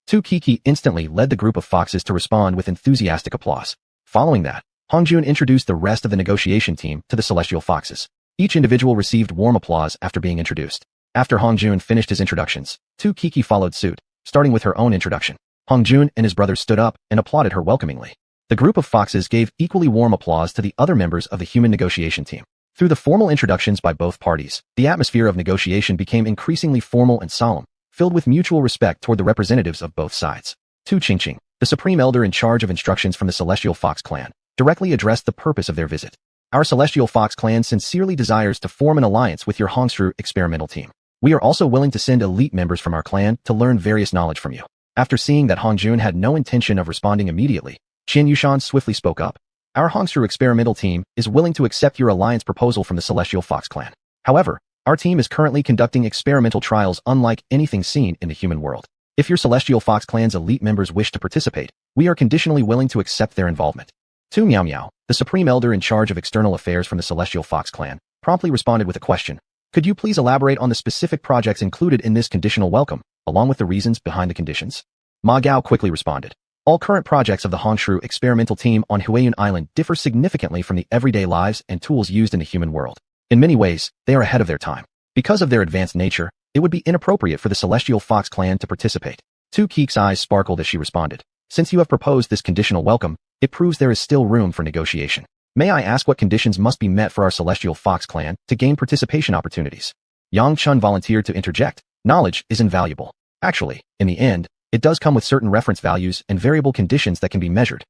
Tu Kiki instantly led the group of foxes to respond with enthusiastic applause. Following that, Hongjuan introduced the rest of the negotiation team to the Celestial Foxes. Each individual received warm applause after being introduced. After Hongjuan finished his introductions, Tu Kiki followed suit, starting with her own introduction. Hongjuan and his brothers stood up and applauded her welcomingly. The group of foxes gave equally warm applause to the other members of the human negotiation team. Through the formal introductions by both parties, the atmosphere of negotiation became increasingly formal and solemn, filled with mutual respect toward the representatives of both sides. Tu Qingqing, the supreme elder in charge of instructions from the Celestial Fox clan, directly addressed the purpose of their visit. Our Celestial Fox clan sincerely desires to form an alliance with your Xiu experimental team. We are also willing to send elite members from our clan to learn various knowledge from you. After seeing that Hongjuan had no intention of responding immediately, xianxia swiftly spoke up. Our Xiu experimental team is willing to accept your alliance proposal from the Celestial Fox clan. However, our team is currently conducting experimental trials unlike anything seen in the human world. If your Celestial Fox clan's elite members wish to participate, we are conditionally willing to accept their involvement. Tu Miao Miao, the supreme elder in charge of external affairs from the Celestial Fox clan, promptly responded with a question. Could you please elaborate on the specific projects included in this conditional welcome, along with the reasons behind the conditions? Ma Gao quickly responded. All current projects of the Xiu experimental team on Xiuxian Island differ significantly from the everyday lives and tools used in the human world. In many ways, they are ahead of their time. Because of their advanced nature, it would be inappropriate for the Celestial Fox clan to participate. Tu Kiki's eyes sparkled as she responded. Since you have proposed this conditional welcome, it proves there is still room for negotiation. May I ask what conditions must be met for our Celestial Fox clan to gain participation opportunities? Yang Chun volunteered to interject. Knowledge is invaluable. Actually, in the end, it does come with certain reference values and variable conditions that can be measured.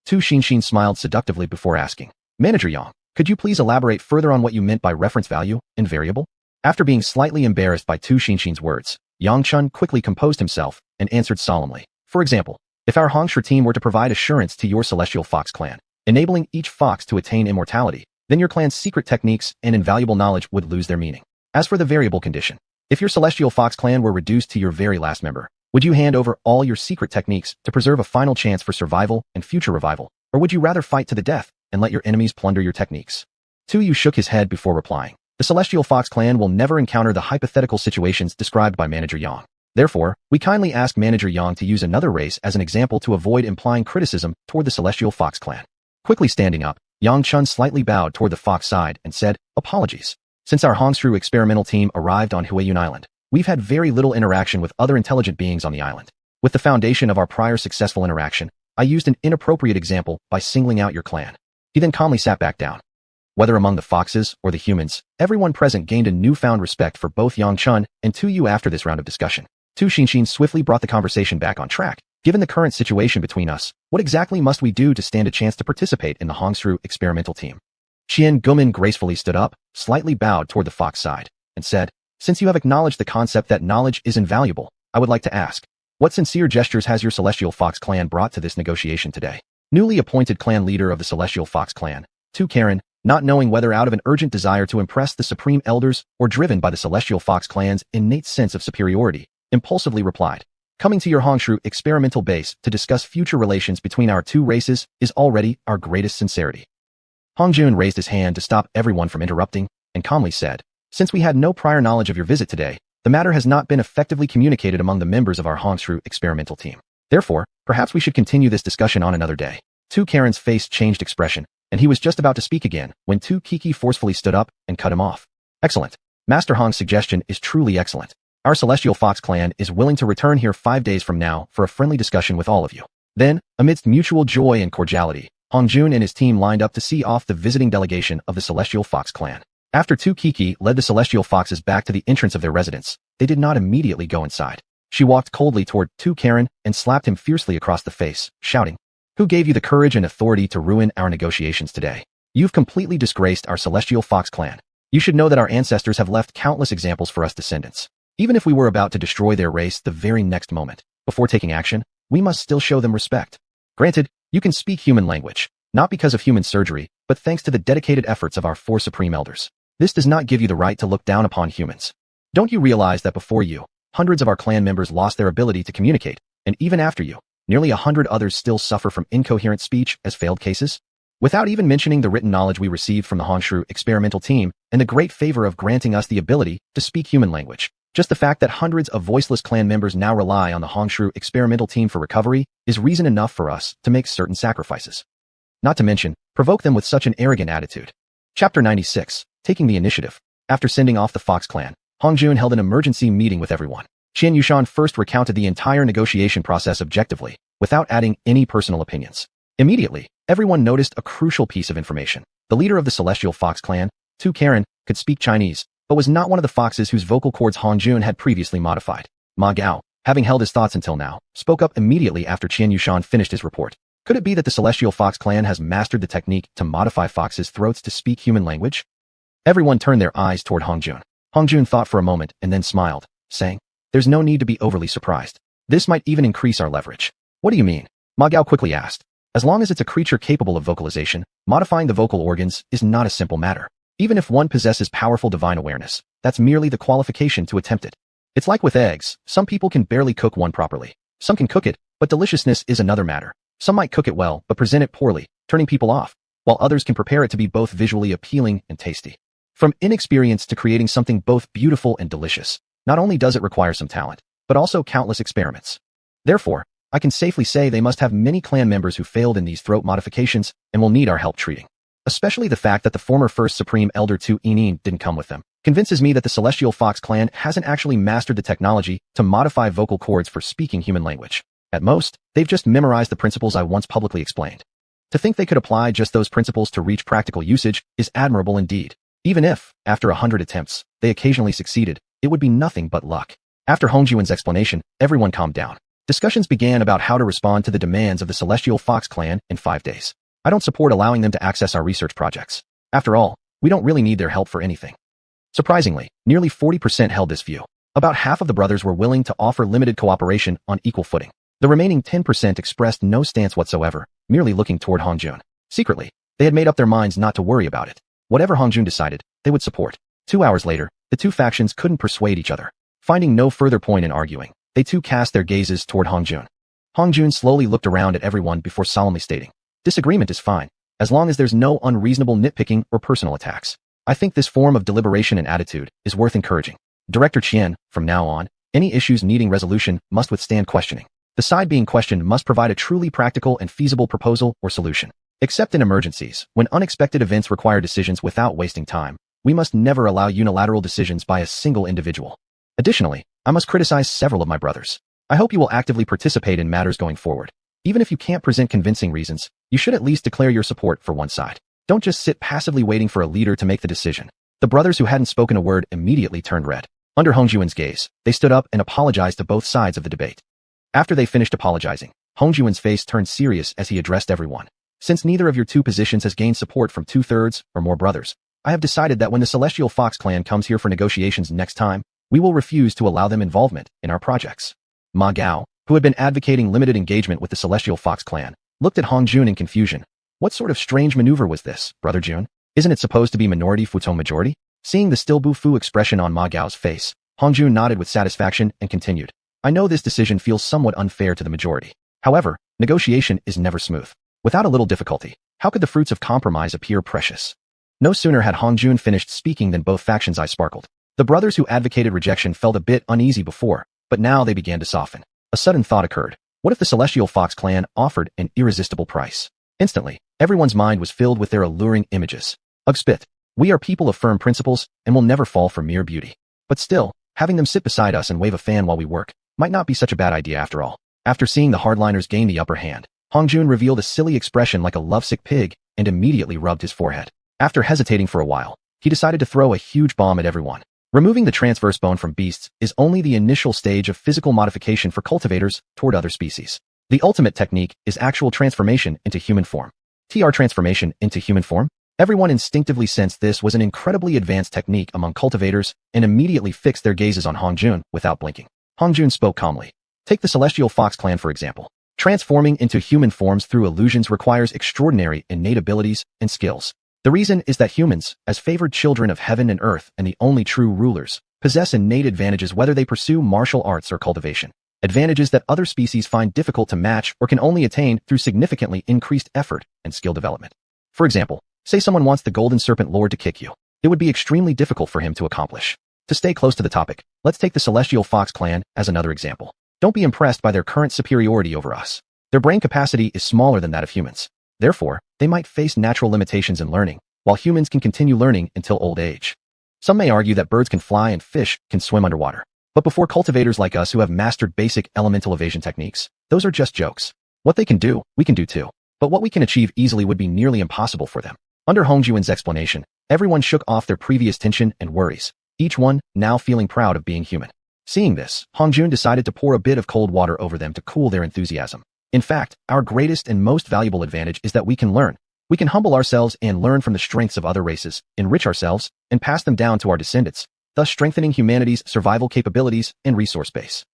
Tu Xinxin smiled seductively before asking, Manager Yang, could you please elaborate further on what you meant by reference value and variable? After being slightly embarrassed by Tu Xinxin's words, Yang Chun quickly composed himself and answered solemnly. For example, if our Xiu team were to provide assurance to your Celestial Fox clan, enabling each fox to attain immortality, then your clan's secret techniques and invaluable knowledge would lose their meaning. As for the variable condition, if your Celestial Fox clan were reduced to your very last member, would you hand over all your secret techniques to preserve a final chance for survival and future revival, or would you rather fight to the death and let your enemies plunder your techniques? Tu Yu shook his head before replying. The Celestial Fox clan will never encounter the hypothetical situations described by Manager Yang. Therefore, we kindly ask Manager Yang to use another race as an example to avoid implying criticism toward the Celestial Fox clan. Quickly standing up, Yang Chun slightly bowed toward the fox side and said, Apologies. Since our Xiu experimental team arrived on Xiuxian Island, we've had very little interaction with other intelligent beings on the island. With the foundation of our prior successful interaction, I used an inappropriate example by singling out your clan. He then calmly sat back down. Whether among the foxes or the humans, everyone present gained a newfound respect for both Yang Chun and Tu Yu after this round of discussion. Tu Xinxin swiftly brought the conversation back on track. Given the current situation between us, what exactly must we do to stand a chance to participate in the Xiu experimental team? Xian Guman gracefully stood up, slightly bowed toward the fox side, and said, Since you have acknowledged the concept that knowledge is invaluable, I would like to ask, what sincere gestures has your Celestial Fox clan brought to this negotiation today? newly appointed clan leader of the Celestial Fox clan. Xiuxian, not knowing whether out of an urgent desire to impress the supreme elders or driven by the Celestial Fox clan's innate sense of superiority, impulsively replied, "Coming to your Hongshu experimental base to discuss future relations between our two races is already our greatest sincerity." Hongjun raised his hand to stop everyone from interrupting and calmly said, "Since we had no prior knowledge of your visit today, the matter has not been effectively communicated among the members of our Hongshu experimental team. Therefore, perhaps we should continue this discussion on another day." Karen's face changed expression, and he was just about to speak again when Kiki forcefully stood up and cut him off. "Excellent. Master Hong's suggestion is truly excellent. Our Celestial Fox clan is willing to return here 5 days from now for a friendly discussion with all of you." Then, amidst mutual joy and cordiality, Hongjun and his team lined up to see off the visiting delegation of the Celestial Fox clan. After Kiki led the Celestial Foxes back to the entrance of their residence, they did not immediately go inside. She walked coldly toward Karen and slapped him fiercely across the face, shouting, "Who gave you the courage and authority to ruin our negotiations today? You've completely disgraced our Celestial Fox clan. You should know that our ancestors have left countless examples for us descendants. Even if we were about to destroy their race the very next moment, before taking action, we must still show them respect. Granted, you can speak human language, not because of human surgery, but thanks to the dedicated efforts of our 4 supreme elders. This does not give you the right to look down upon humans. Don't you realize that before you, hundreds of our clan members lost their ability to communicate, and even after you, nearly 100 others still suffer from incoherent speech as failed cases? Without even mentioning the written knowledge we received from the Hongshu experimental team and the great favor of granting us the ability to speak human language. Just the fact that hundreds of voiceless clan members now rely on the Hongshu experimental team for recovery is reason enough for us to make certain sacrifices. Not to mention, provoke them with such an arrogant attitude." Chapter 96, Taking the Initiative. After sending off the Fox clan, Hongjun held an emergency meeting with everyone. Xianxia first recounted the entire negotiation process objectively, without adding any personal opinions. Immediately, everyone noticed a crucial piece of information. The leader of the Celestial Fox clan, Karen, could speak Chinese, but was not one of the foxes whose vocal cords Hongjun had previously modified. Ma Gao, having held his thoughts until now, spoke up immediately after Xianxia finished his report. Could it be that the Celestial Fox clan has mastered the technique to modify foxes' throats to speak human language? Everyone turned their eyes toward Hongjun. Hongjun thought for a moment and then smiled, saying, "There's no need to be overly surprised. This might even increase our leverage." "What do you mean?" Ma Gao quickly asked. "As long as it's a creature capable of vocalization, modifying the vocal organs is not a simple matter. Even if one possesses powerful divine awareness, that's merely the qualification to attempt it. It's like with eggs, some people can barely cook one properly. Some can cook it, but deliciousness is another matter. Some might cook it well, but present it poorly, turning people off, while others can prepare it to be both visually appealing and tasty. From inexperience to creating something both beautiful and delicious, not only does it require some talent, but also countless experiments. Therefore, I can safely say they must have many clan members who failed in these throat modifications and will need our help treating. Especially the fact that the former First Supreme Elder Tu Inin didn't come with them, convinces me that the Celestial Fox clan hasn't actually mastered the technology to modify vocal cords for speaking human language. At most, they've just memorized the principles I once publicly explained. To think they could apply just those principles to reach practical usage is admirable indeed. Even if, after 100 attempts, they occasionally succeeded, it would be nothing but luck. After Hongjuan's explanation, everyone calmed down. Discussions began about how to respond to the demands of the Celestial Fox clan in 5 days. I don't support allowing them to access our research projects. After all, we don't really need their help for anything. Surprisingly, nearly 40% held this view. About half of the brothers were willing to offer limited cooperation on equal footing. The remaining 10% expressed no stance whatsoever, merely looking toward Hongjun. Secretly, they had made up their minds not to worry about it. Whatever Hongjun decided, they would support. 2 hours later, the two factions couldn't persuade each other. Finding no further point in arguing, they too cast their gazes toward Hongjun. Hongjun slowly looked around at everyone before solemnly stating, "Disagreement is fine, as long as there's no unreasonable nitpicking or personal attacks. I think this form of deliberation and attitude is worth encouraging. Director Qian, from now on, any issues needing resolution must withstand questioning. The side being questioned must provide a truly practical and feasible proposal or solution. Except in emergencies, when unexpected events require decisions without wasting time, we must never allow unilateral decisions by a single individual. Additionally, I must criticize several of my brothers. I hope you will actively participate in matters going forward. Even if you can't present convincing reasons, you should at least declare your support for one side. Don't just sit passively waiting for a leader to make the decision." The brothers who hadn't spoken a word immediately turned red. Under Hongjuan's gaze, they stood up and apologized to both sides of the debate. After they finished apologizing, Hongjuan's face turned serious as he addressed everyone. "Since neither of your two positions has gained support from 2/3 or more brothers, I have decided that when the Celestial Fox clan comes here for negotiations next time, we will refuse to allow them involvement in our projects." Ma Gao, who had been advocating limited engagement with the Celestial Fox clan, looked at Hong Jun in confusion. What sort of strange maneuver was this, Brother Jun? Isn't it supposed to be minority futon majority? Seeing the still bu-fu expression on Ma Gao's face, Hong Jun nodded with satisfaction and continued. I know this decision feels somewhat unfair to the majority. However, negotiation is never smooth. Without a little difficulty, how could the fruits of compromise appear precious? No sooner had Hong Jun finished speaking than both factions' eyes sparkled. The brothers who advocated rejection felt a bit uneasy before, but now they began to soften. A sudden thought occurred. What if the Celestial Fox clan offered an irresistible price? Instantly, everyone's mind was filled with their alluring images. Ugh spit. We are people of firm principles and will never fall for mere beauty. But still, having them sit beside us and wave a fan while we work might not be such a bad idea after all. After seeing the hardliners gain the upper hand, Hong Jun revealed a silly expression like a lovesick pig and immediately rubbed his forehead. After hesitating for a while, he decided to throw a huge bomb at everyone. Removing the transverse bone from beasts is only the initial stage of physical modification for cultivators toward other species. The ultimate technique is actual transformation into human form. Transformation into human form? Everyone instinctively sensed this was an incredibly advanced technique among cultivators and immediately fixed their gazes on Hong Jun without blinking. Hong Jun spoke calmly. Take the Celestial Fox clan for example. Transforming into human forms through illusions requires extraordinary innate abilities and skills. The reason is that humans, as favored children of heaven and earth and the only true rulers, possess innate advantages whether they pursue martial arts or cultivation. Advantages that other species find difficult to match or can only attain through significantly increased effort and skill development. For example, say someone wants the Golden Serpent Lord to kick you. It would be extremely difficult for him to accomplish. To stay close to the topic, let's take the Celestial Fox clan as another example. Don't be impressed by their current superiority over us. Their brain capacity is smaller than that of humans. Therefore, they might face natural limitations in learning, while humans can continue learning until old age. Some may argue that birds can fly and fish can swim underwater. But before cultivators like us who have mastered basic elemental evasion techniques, those are just jokes. What they can do, we can do too. But what we can achieve easily would be nearly impossible for them. Under Hong Jun's explanation, everyone shook off their previous tension and worries, each one now feeling proud of being human. Seeing this, Hong Jun decided to pour a bit of cold water over them to cool their enthusiasm. In fact, our greatest and most valuable advantage is that we can learn. We can humble ourselves and learn from the strengths of other races, enrich ourselves, and pass them down to our descendants, thus strengthening humanity's survival capabilities and resource base.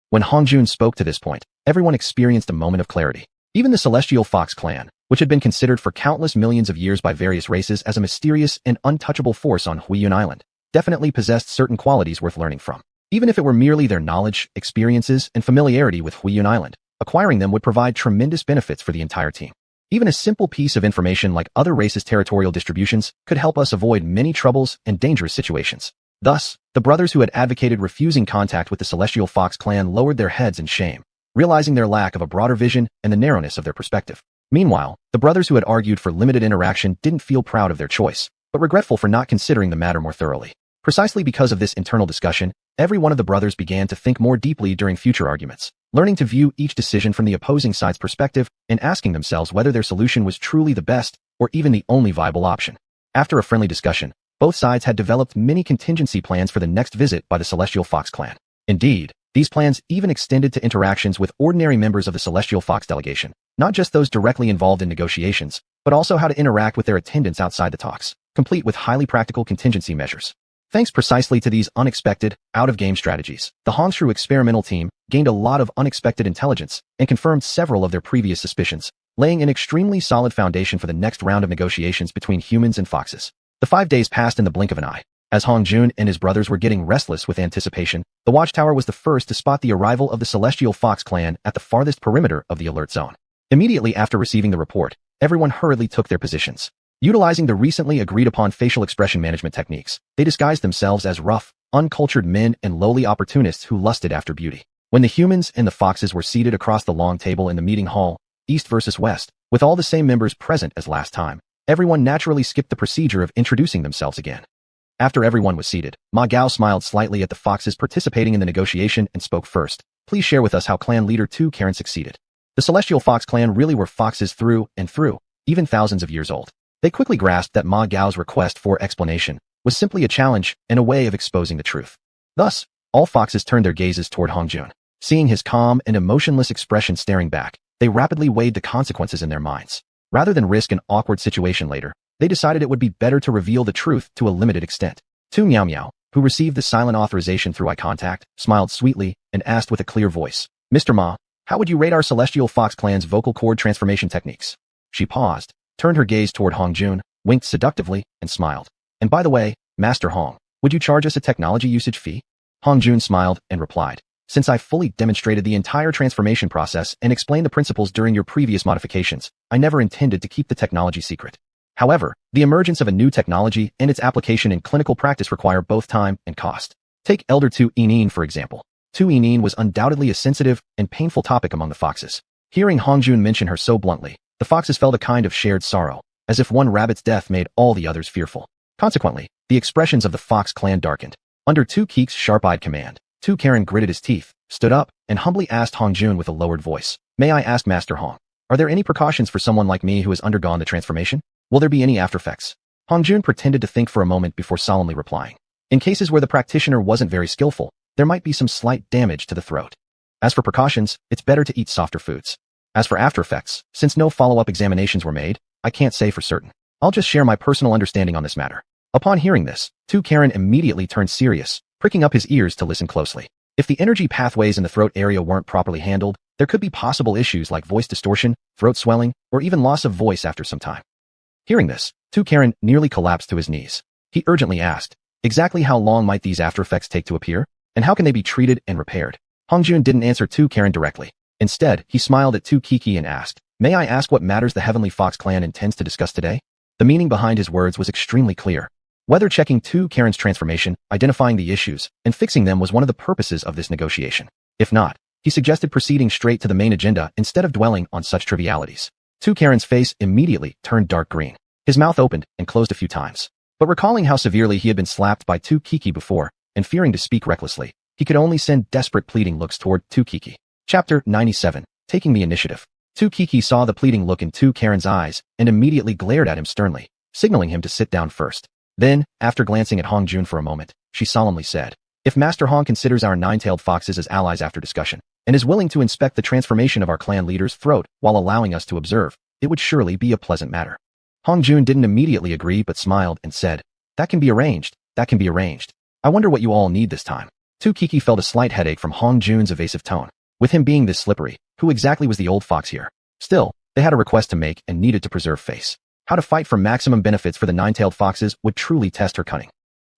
When Hong Jun spoke to this point, everyone experienced a moment of clarity. Even the Celestial Fox clan, which had been considered for countless millions of years by various races as a mysterious and untouchable force on Xiuxian Island, definitely possessed certain qualities worth learning from. Even if it were merely their knowledge, experiences, and familiarity with Xiuxian Island, acquiring them would provide tremendous benefits for the entire team. Even a simple piece of information like other races' territorial distributions could help us avoid many troubles and dangerous situations. Thus, the brothers who had advocated refusing contact with the Celestial Fox clan lowered their heads in shame, realizing their lack of a broader vision and the narrowness of their perspective. Meanwhile, the brothers who had argued for limited interaction didn't feel proud of their choice, but regretful for not considering the matter more thoroughly. Precisely because of this internal discussion, every one of the brothers began to think more deeply during future arguments, learning to view each decision from the opposing side's perspective and asking themselves whether their solution was truly the best or even the only viable option. After a friendly discussion, both sides had developed many contingency plans for the next visit by the Celestial Fox clan. Indeed, these plans even extended to interactions with ordinary members of the Celestial Fox delegation, not just those directly involved in negotiations, but also how to interact with their attendants outside the talks, complete with highly practical contingency measures. Thanks precisely to these unexpected, out-of-game strategies, the Hongshu experimental team gained a lot of unexpected intelligence and confirmed several of their previous suspicions, laying an extremely solid foundation for the next round of negotiations between humans and foxes. The 5 days passed in the blink of an eye. As Hong Jun and his brothers were getting restless with anticipation, the watchtower was the first to spot the arrival of the Celestial Fox clan at the farthest perimeter of the alert zone. Immediately after receiving the report, everyone hurriedly took their positions. Utilizing the recently agreed-upon facial expression management techniques, they disguised themselves as rough, uncultured men and lowly opportunists who lusted after beauty. When the humans and the foxes were seated across the long table in the meeting hall, east versus west, with all the same members present as last time, everyone naturally skipped the procedure of introducing themselves again. After everyone was seated, Ma Gao smiled slightly at the foxes participating in the negotiation and spoke first. Please share with us how clan leader 2 Karen succeeded. The Celestial Fox clan really were foxes through and through, even thousands of years old. They quickly grasped that Ma Gao's request for explanation was simply a challenge and a way of exposing the truth. Thus, all foxes turned their gazes toward Hong Jun. Seeing his calm and emotionless expression staring back, they rapidly weighed the consequences in their minds. Rather than risk an awkward situation later, they decided it would be better to reveal the truth to a limited extent. Tu Miao Miao, who received the silent authorization through eye contact, smiled sweetly and asked with a clear voice, Mr. Ma, How would you rate our celestial fox clan's vocal cord transformation techniques? She paused, turned her gaze toward Hong Jun, winked seductively, and smiled. And by the way, Master Hong, would you charge us a technology usage fee? Hong Jun smiled and replied, since I fully demonstrated the entire transformation process and explained the principles during your previous modifications, I never intended to keep the technology secret. However, the emergence of a new technology and its application in clinical practice require both time and cost. Take Elder Tu Yinyin, for example. Tu Yinyin was undoubtedly a sensitive and painful topic among the foxes. Hearing Hong Jun mention her so bluntly, the foxes felt a kind of shared sorrow, as if one rabbit's death made all the others fearful. Consequently, the expressions of the fox clan darkened. Under Tu Keek's sharp-eyed command, Tu Karen gritted his teeth, stood up, and humbly asked Hong Jun with a lowered voice, "May I ask Master Hong, are there any precautions for someone like me who has undergone the transformation? Will there be any after-effects?" Hong Jun pretended to think for a moment before solemnly replying. In cases where the practitioner wasn't very skillful, there might be some slight damage to the throat. As for precautions, it's better to eat softer foods. As for after-effects, since no follow-up examinations were made, I can't say for certain. I'll just share my personal understanding on this matter. Upon hearing this, Tu Karen immediately turned serious, pricking up his ears to listen closely. If the energy pathways in the throat area weren't properly handled, there could be possible issues like voice distortion, throat swelling, or even loss of voice after some time. Hearing this, Tu Karen nearly collapsed to his knees. He urgently asked, exactly how long might these after-effects take to appear, and how can they be treated and repaired? Hong Jun didn't answer Tu Karen directly. Instead, he smiled at Tu Kiki and asked, "May I ask what matters the Heavenly Fox clan intends to discuss today?" The meaning behind his words was extremely clear. Whether checking Tu Karen's transformation, identifying the issues, and fixing them was one of the purposes of this negotiation. If not, he suggested proceeding straight to the main agenda instead of dwelling on such trivialities. Tu Karen's face immediately turned dark green. His mouth opened and closed a few times. But recalling how severely he had been slapped by Tu Kiki before, and fearing to speak recklessly, he could only send desperate pleading looks toward Tu Kiki. Chapter 97. Taking the Initiative. Tu Kiki saw the pleading look in Tu Karen's eyes and immediately glared at him sternly, signaling him to sit down first. Then, after glancing at Hong Jun for a moment, she solemnly said, "If Master Hong considers our nine-tailed foxes as allies after discussion, and is willing to inspect the transformation of our clan leader's throat while allowing us to observe, it would surely be a pleasant matter." Hong Jun didn't immediately agree but smiled and said, "That can be arranged, that can be arranged. I wonder what you all need this time." Tu Kiki felt a slight headache from Hong Jun's evasive tone. With him being this slippery, who exactly was the old fox here? Still, they had a request to make and needed to preserve face. How to fight for maximum benefits for the nine-tailed foxes would truly test her cunning.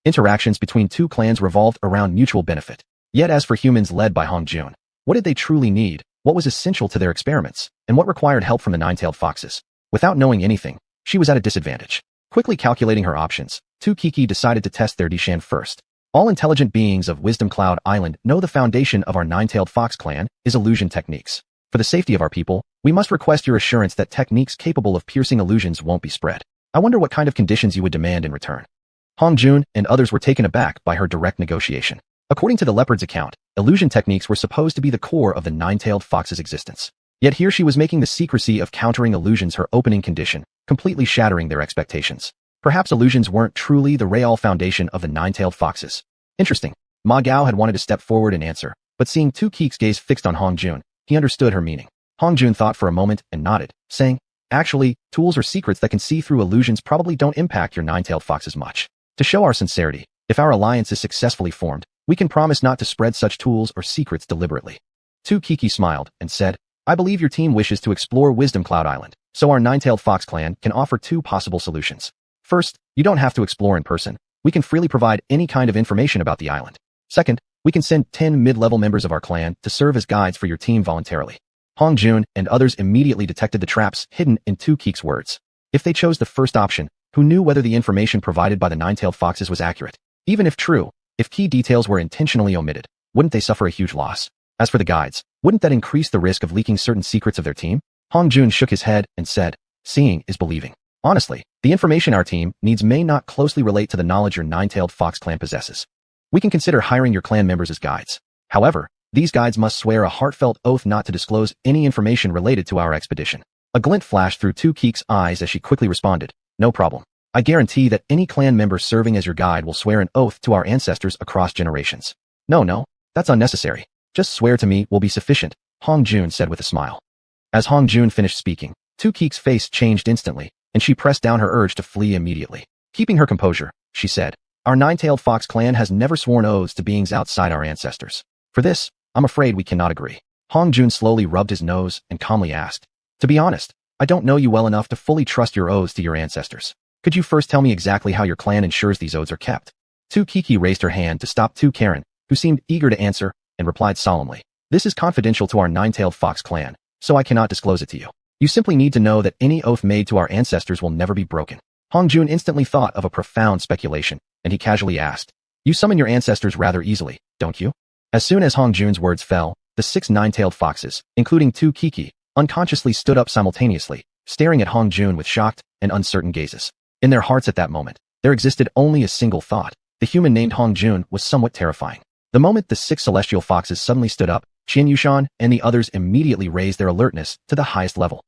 Interactions between two clans revolved around mutual benefit. Yet as for humans led by Hong Jun, what did they truly need, what was essential to their experiments, and what required help from the nine-tailed foxes? Without knowing anything, she was at a disadvantage. Quickly calculating her options, Tu Kiki decided to test their Dishan first. All intelligent beings of Wisdom Cloud Island know the foundation of our nine-tailed fox clan is illusion techniques. For the safety of our people, we must request your assurance that techniques capable of piercing illusions won't be spread. I wonder what kind of conditions you would demand in return. Hong Jun and others were taken aback by her direct negotiation. According to the leopard's account, illusion techniques were supposed to be the core of the nine-tailed fox's existence. Yet here she was making the secrecy of countering illusions her opening condition, completely shattering their expectations. Perhaps illusions weren't truly the real foundation of the nine-tailed foxes. Interesting. Ma Gao had wanted to step forward and answer, but seeing Tu Keek's gaze fixed on Hong Jun, he understood her meaning. Hong Jun thought for a moment and nodded, saying, "Actually, tools or secrets that can see through illusions probably don't impact your nine-tailed foxes much. To show our sincerity, if our alliance is successfully formed, we can promise not to spread such tools or secrets deliberately." Tu Kiki smiled and said, "I believe your team wishes to explore Wisdom Cloud Island, so our nine-tailed fox clan can offer two possible solutions. First, you don't have to explore in person. We can freely provide any kind of information about the island. Second, we can send 10 mid-level members of our clan to serve as guides for your team voluntarily." Hong Jun and others immediately detected the traps hidden in Tu Keek's words. If they chose the first option, who knew whether the information provided by the nine-tailed foxes was accurate? Even if true, if key details were intentionally omitted, wouldn't they suffer a huge loss? As for the guides, wouldn't that increase the risk of leaking certain secrets of their team? Hong Jun shook his head and said, "Seeing is believing. Honestly, the information our team needs may not closely relate to the knowledge your nine-tailed fox clan possesses. We can consider hiring your clan members as guides. However, these guides must swear a heartfelt oath not to disclose any information related to our expedition." A glint flashed through Tu Keek's eyes as she quickly responded, "No problem. I guarantee that any clan member serving as your guide will swear an oath to our ancestors across generations." No, that's unnecessary. Just swear to me will be sufficient," Hong Jun said with a smile. As Hong Jun finished speaking, Tu Keek's face changed instantly, and she pressed down her urge to flee immediately. Keeping her composure, she said, "Our nine-tailed fox clan has never sworn oaths to beings outside our ancestors. For this, I'm afraid we cannot agree." Hong Jun slowly rubbed his nose and calmly asked, "To be honest, I don't know you well enough to fully trust your oaths to your ancestors. Could you first tell me exactly how your clan ensures these oaths are kept?" Tu Kiki raised her hand to stop Tu Karen, who seemed eager to answer, and replied solemnly, "This is confidential to our nine-tailed fox clan, so I cannot disclose it to you. You simply need to know that any oath made to our ancestors will never be broken." Hong Jun instantly thought of a profound speculation, and he casually asked, "You summon your ancestors rather easily, don't you?" As soon as Hong Jun's words fell, the 6 nine-tailed foxes, including Tu Kiki, unconsciously stood up simultaneously, staring at Hong Jun with shocked and uncertain gazes. In their hearts at that moment, there existed only a single thought. The human named Hong Jun was somewhat terrifying. The moment the 6 celestial foxes suddenly stood up, xiuxian and the others immediately raised their alertness to the highest level.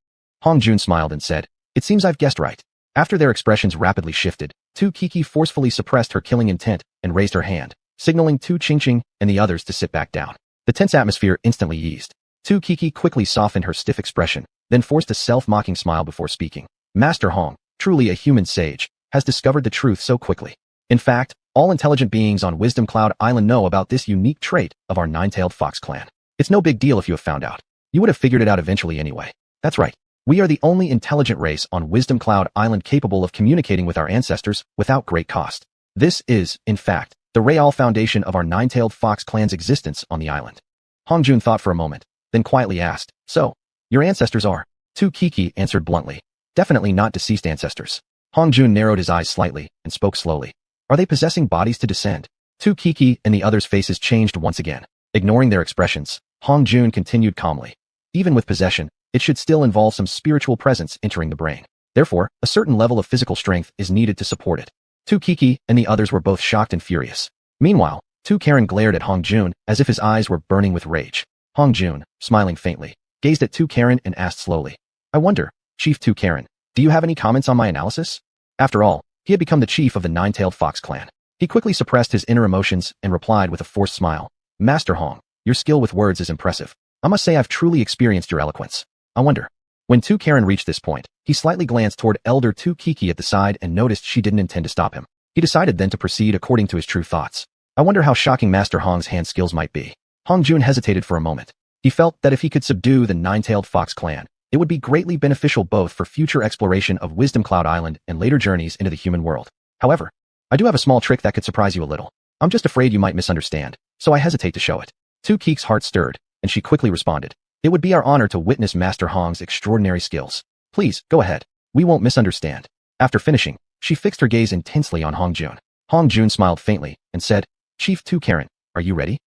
Hong Jun smiled and said, "It seems I've guessed right." After their expressions rapidly shifted, Tu Kiki forcefully suppressed her killing intent and raised her hand, signaling Tu Qingqing and the others to sit back down. The tense atmosphere instantly eased. Tu Kiki quickly softened her stiff expression, then forced a self-mocking smile before speaking. "Master Hong, truly a human sage, has discovered the truth so quickly. In fact, all intelligent beings on Wisdom Cloud Island know about this unique trait of our nine-tailed fox clan. It's no big deal if you have found out. You would have figured it out eventually anyway. That's right. We are the only intelligent race on Wisdom Cloud Island capable of communicating with our ancestors without great cost. This is, in fact, the real foundation of our nine-tailed fox clan's existence on the island." Hong Jun thought for a moment, then quietly asked, "So, your ancestors are?" Tu Kiki answered bluntly, "Definitely not deceased ancestors." Hong Jun narrowed his eyes slightly and spoke slowly. "Are they possessing bodies to descend?" Tu Kiki and the others' faces changed once again. Ignoring their expressions, Hong Jun continued calmly. "Even with possession, it should still involve some spiritual presence entering the brain. Therefore, a certain level of physical strength is needed to support it." Tu Kiki and the others were both shocked and furious. Meanwhile, Tu Karen glared at Hong Jun as if his eyes were burning with rage. Hong Jun, smiling faintly, gazed at Tu Karen and asked slowly, "I wonder, Chief Tu Karen, do you have any comments on my analysis?" After all, he had become the chief of the nine-tailed fox clan. He quickly suppressed his inner emotions and replied with a forced smile, "Master Hong, your skill with words is impressive. I must say I've truly experienced your eloquence. I wonder." When Tu Karen reached this point, he slightly glanced toward Elder Tu Kiki at the side and noticed she didn't intend to stop him. He decided then to proceed according to his true thoughts. "I wonder how shocking Master Hong's hand skills might be." Hong Jun hesitated for a moment. He felt that if he could subdue the nine-tailed fox clan, it would be greatly beneficial both for future exploration of Wisdom Cloud Island and later journeys into the human world. However, I do have a small trick that could surprise you a little. I'm just afraid you might misunderstand, so I hesitate to show it. Tu Kiki's heart stirred, and she quickly responded, "It would be our honor to witness Master Hong's extraordinary skills. Please, go ahead. We won't misunderstand." After finishing, she fixed her gaze intensely on Hong Jun. Hong Jun smiled faintly and said, "Chief Tu Karen, are you ready?"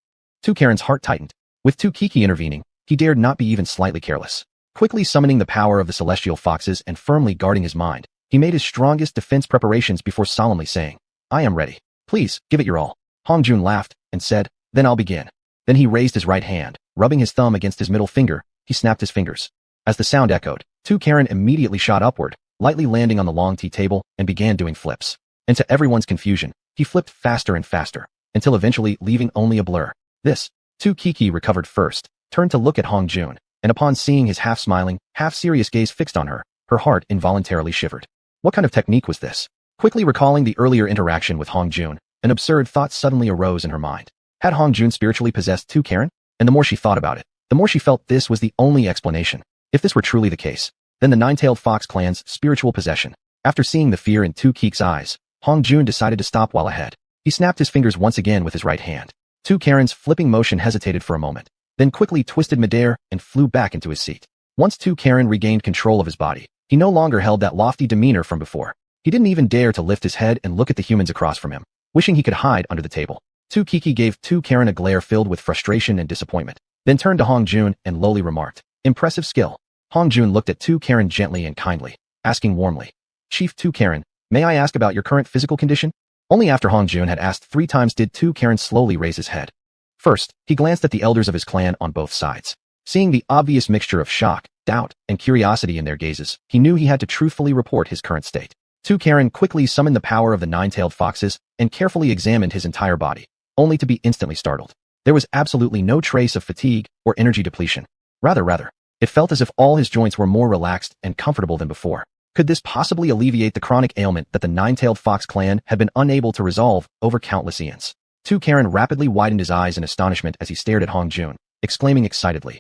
Tu Karen's heart tightened. With Tu Kiki intervening, he dared not be even slightly careless. Quickly summoning the power of the celestial foxes and firmly guarding his mind, he made his strongest defense preparations before solemnly saying, "I am ready. Please, give it your all." Hong Jun laughed and said, "Then I'll begin." Then he raised his right hand, rubbing his thumb against his middle finger. He snapped his fingers. As the sound echoed, Tu Karen immediately shot upward, lightly landing on the long tea table and began doing flips. And to everyone's confusion, he flipped faster and faster, until eventually leaving only a blur. This, Tu Kiki recovered first, turned to look at Hong Jun, and upon seeing his half-smiling, half-serious gaze fixed on her, her heart involuntarily shivered. What kind of technique was this? Quickly recalling the earlier interaction with Hong Jun, an absurd thought suddenly arose in her mind. Had Hong Jun spiritually possessed Tu Karen? And the more she thought about it, the more she felt this was the only explanation. If this were truly the case, then the nine-tailed fox clan's spiritual possession. After seeing the fear in Tu Kiki's eyes, Hong Jun decided to stop while ahead. He snapped his fingers once again with his right hand. Tu Karen's flipping motion hesitated for a moment, then quickly twisted midair and flew back into his seat. Once Tu Karen regained control of his body, he no longer held that lofty demeanor from before. He didn't even dare to lift his head and look at the humans across from him, wishing he could hide under the table. Tu Kiki gave Tu Karen a glare filled with frustration and disappointment, then turned to Hong Jun and lowly remarked, "Impressive skill." Hong Jun looked at Tu Karen gently and kindly, asking warmly, "Chief Tu Karen, may I ask about your current physical condition?" Only after Hong Jun had asked 3 times did Tu Karen slowly raise his head. First, he glanced at the elders of his clan on both sides. Seeing the obvious mixture of shock, doubt, and curiosity in their gazes, he knew he had to truthfully report his current state. Tu Karen quickly summoned the power of the nine-tailed foxes and carefully examined his entire body, only to be instantly startled. There was absolutely no trace of fatigue or energy depletion. Rather, it felt as if all his joints were more relaxed and comfortable than before. Could this possibly alleviate the chronic ailment that the nine-tailed fox clan had been unable to resolve over countless eons? Tu Karen rapidly widened his eyes in astonishment as he stared at Hong Jun, exclaiming excitedly,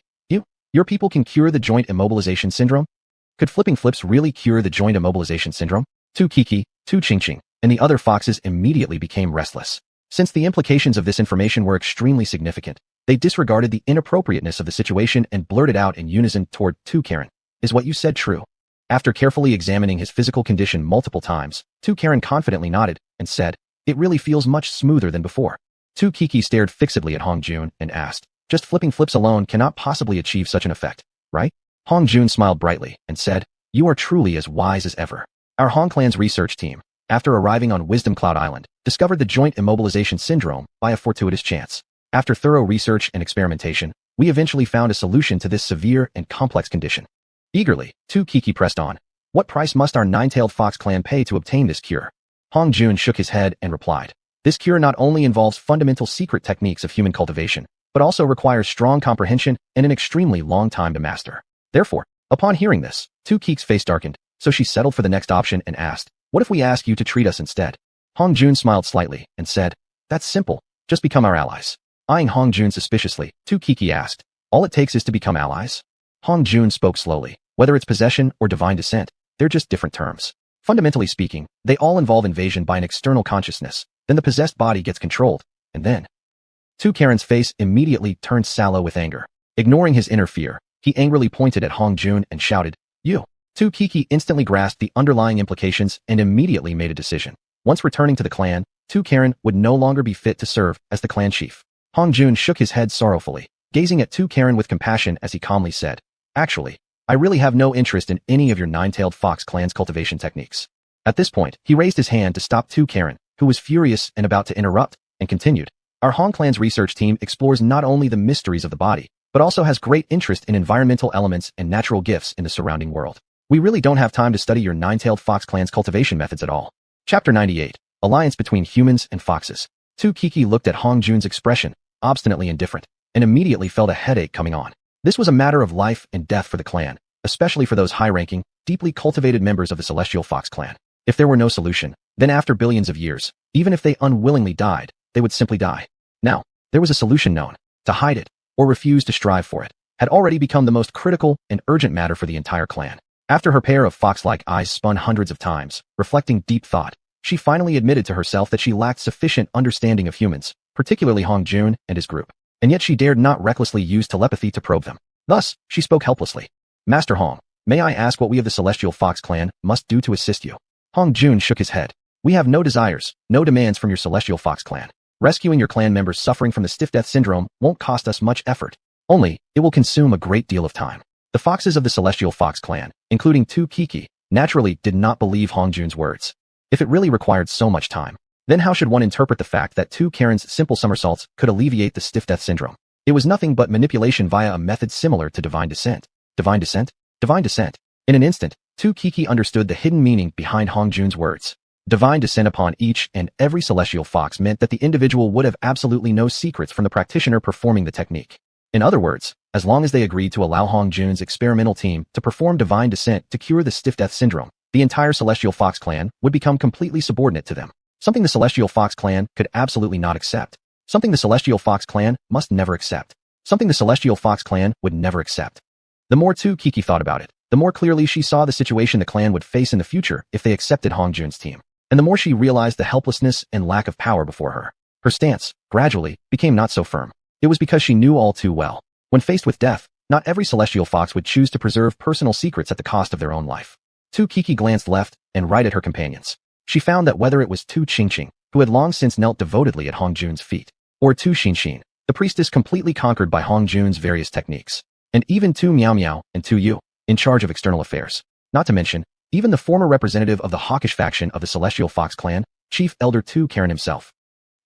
Your people can cure the joint immobilization syndrome? Could flipping flips really cure the joint immobilization syndrome? Tu Kiki, Tu Qingqing, and the other foxes immediately became restless. Since the implications of this information were extremely significant, they disregarded the inappropriateness of the situation and blurted out in unison toward Tu Karen. Is what you said true? After carefully examining his physical condition multiple times, Tu Karen confidently nodded and said, "It really feels much smoother than before." Tu Kiki stared fixedly at Hong Jun and asked, "Just flipping flips alone cannot possibly achieve such an effect, right?" Hong Jun smiled brightly and said, "You are truly as wise as ever." Our Hong Clan's research team, after arriving on Wisdom Cloud Island, discovered the joint immobilization syndrome by a fortuitous chance. After thorough research and experimentation, we eventually found a solution to this severe and complex condition. Eagerly, Tu Kiki pressed on. "What price must our nine-tailed fox clan pay to obtain this cure?" Hong Jun shook his head and replied, "This cure not only involves fundamental secret techniques of human cultivation, but also requires strong comprehension and an extremely long time to master." Therefore, upon hearing this, Tu Kiki's face darkened, so she settled for the next option and asked, "What if we ask you to treat us instead?" Hong Jun smiled slightly and said, "That's simple, just become our allies." Eyeing Hong Jun suspiciously, Tu Kiki asked, "All it takes is to become allies?" Hong Jun spoke slowly. Whether it's possession or divine descent, they're just different terms. Fundamentally speaking, they all involve invasion by an external consciousness, then the possessed body gets controlled, and then... Tu Karen's face immediately turned sallow with anger. Ignoring his inner fear, he angrily pointed at Hong Jun and shouted, "You!" Tu Kiki instantly grasped the underlying implications and immediately made a decision. Once returning to the clan, Tu Karen would no longer be fit to serve as the clan chief. Hong Jun shook his head sorrowfully, gazing at Tu Karen with compassion as he calmly said, "Actually, I really have no interest in any of your nine-tailed fox clan's cultivation techniques." At this point, he raised his hand to stop Tu Karen, who was furious and about to interrupt, and continued, "Our Hong Clan's research team explores not only the mysteries of the body, but also has great interest in environmental elements and natural gifts in the surrounding world. We really don't have time to study your nine-tailed fox clan's cultivation methods at all." Chapter 98, Alliance Between Humans and Foxes. Tu Kiki looked at Hong Jun's expression, obstinately indifferent, and immediately felt a headache coming on. This was a matter of life and death for the clan, especially for those high-ranking, deeply cultivated members of the Celestial Fox clan. If there were no solution, then after billions of years, even if they unwillingly died, they would simply die. Now, there was a solution known. To hide it, or refuse to strive for it, had already become the most critical and urgent matter for the entire clan. After her pair of fox-like eyes spun hundreds of times, reflecting deep thought, she finally admitted to herself that she lacked sufficient understanding of humans, particularly Hong Jun and his group, and yet she dared not recklessly use telepathy to probe them. Thus, she spoke helplessly. "Master Hong, may I ask what we of the Celestial Fox clan must do to assist you?" Hong Jun shook his head. "We have no desires, no demands from your Celestial Fox clan. Rescuing your clan members suffering from the stiff death syndrome won't cost us much effort. Only, it will consume a great deal of time." The foxes of the Celestial Fox clan, including Tu Kiki, naturally did not believe Hong Jun's words. If it really required so much time, then how should one interpret the fact that Tu Karen's simple somersaults could alleviate the stiff death syndrome? It was nothing but manipulation via a method similar to divine descent. Divine descent? Divine descent. In an instant, Tu Kiki understood the hidden meaning behind Hong Jun's words. Divine descent upon each and every celestial fox meant that the individual would have absolutely no secrets from the practitioner performing the technique. In other words, as long as they agreed to allow Hong Jun's experimental team to perform divine descent to cure the stiff death syndrome, the entire Celestial Fox clan would become completely subordinate to them. Something the Celestial Fox clan could absolutely not accept. Something the Celestial Fox clan must never accept. Something the Celestial Fox clan would never accept. The more Tu Kiki thought about it, the more clearly she saw the situation the clan would face in the future if they accepted Hong Jun's team. And the more she realized the helplessness and lack of power before her. Her stance, gradually, became not so firm. It was because she knew all too well. When faced with death, not every Celestial Fox would choose to preserve personal secrets at the cost of their own life. Tu Kiki glanced left and right at her companions. She found that whether it was Tu Qingqing, who had long since knelt devotedly at Hong Jun's feet, or Tu Xianxia, the priestess completely conquered by Hong Jun's various techniques, and even Tu Miao Miao and Tu Yu, in charge of external affairs. Not to mention, even the former representative of the hawkish faction of the Celestial Fox clan, Chief Elder Tu Karen himself,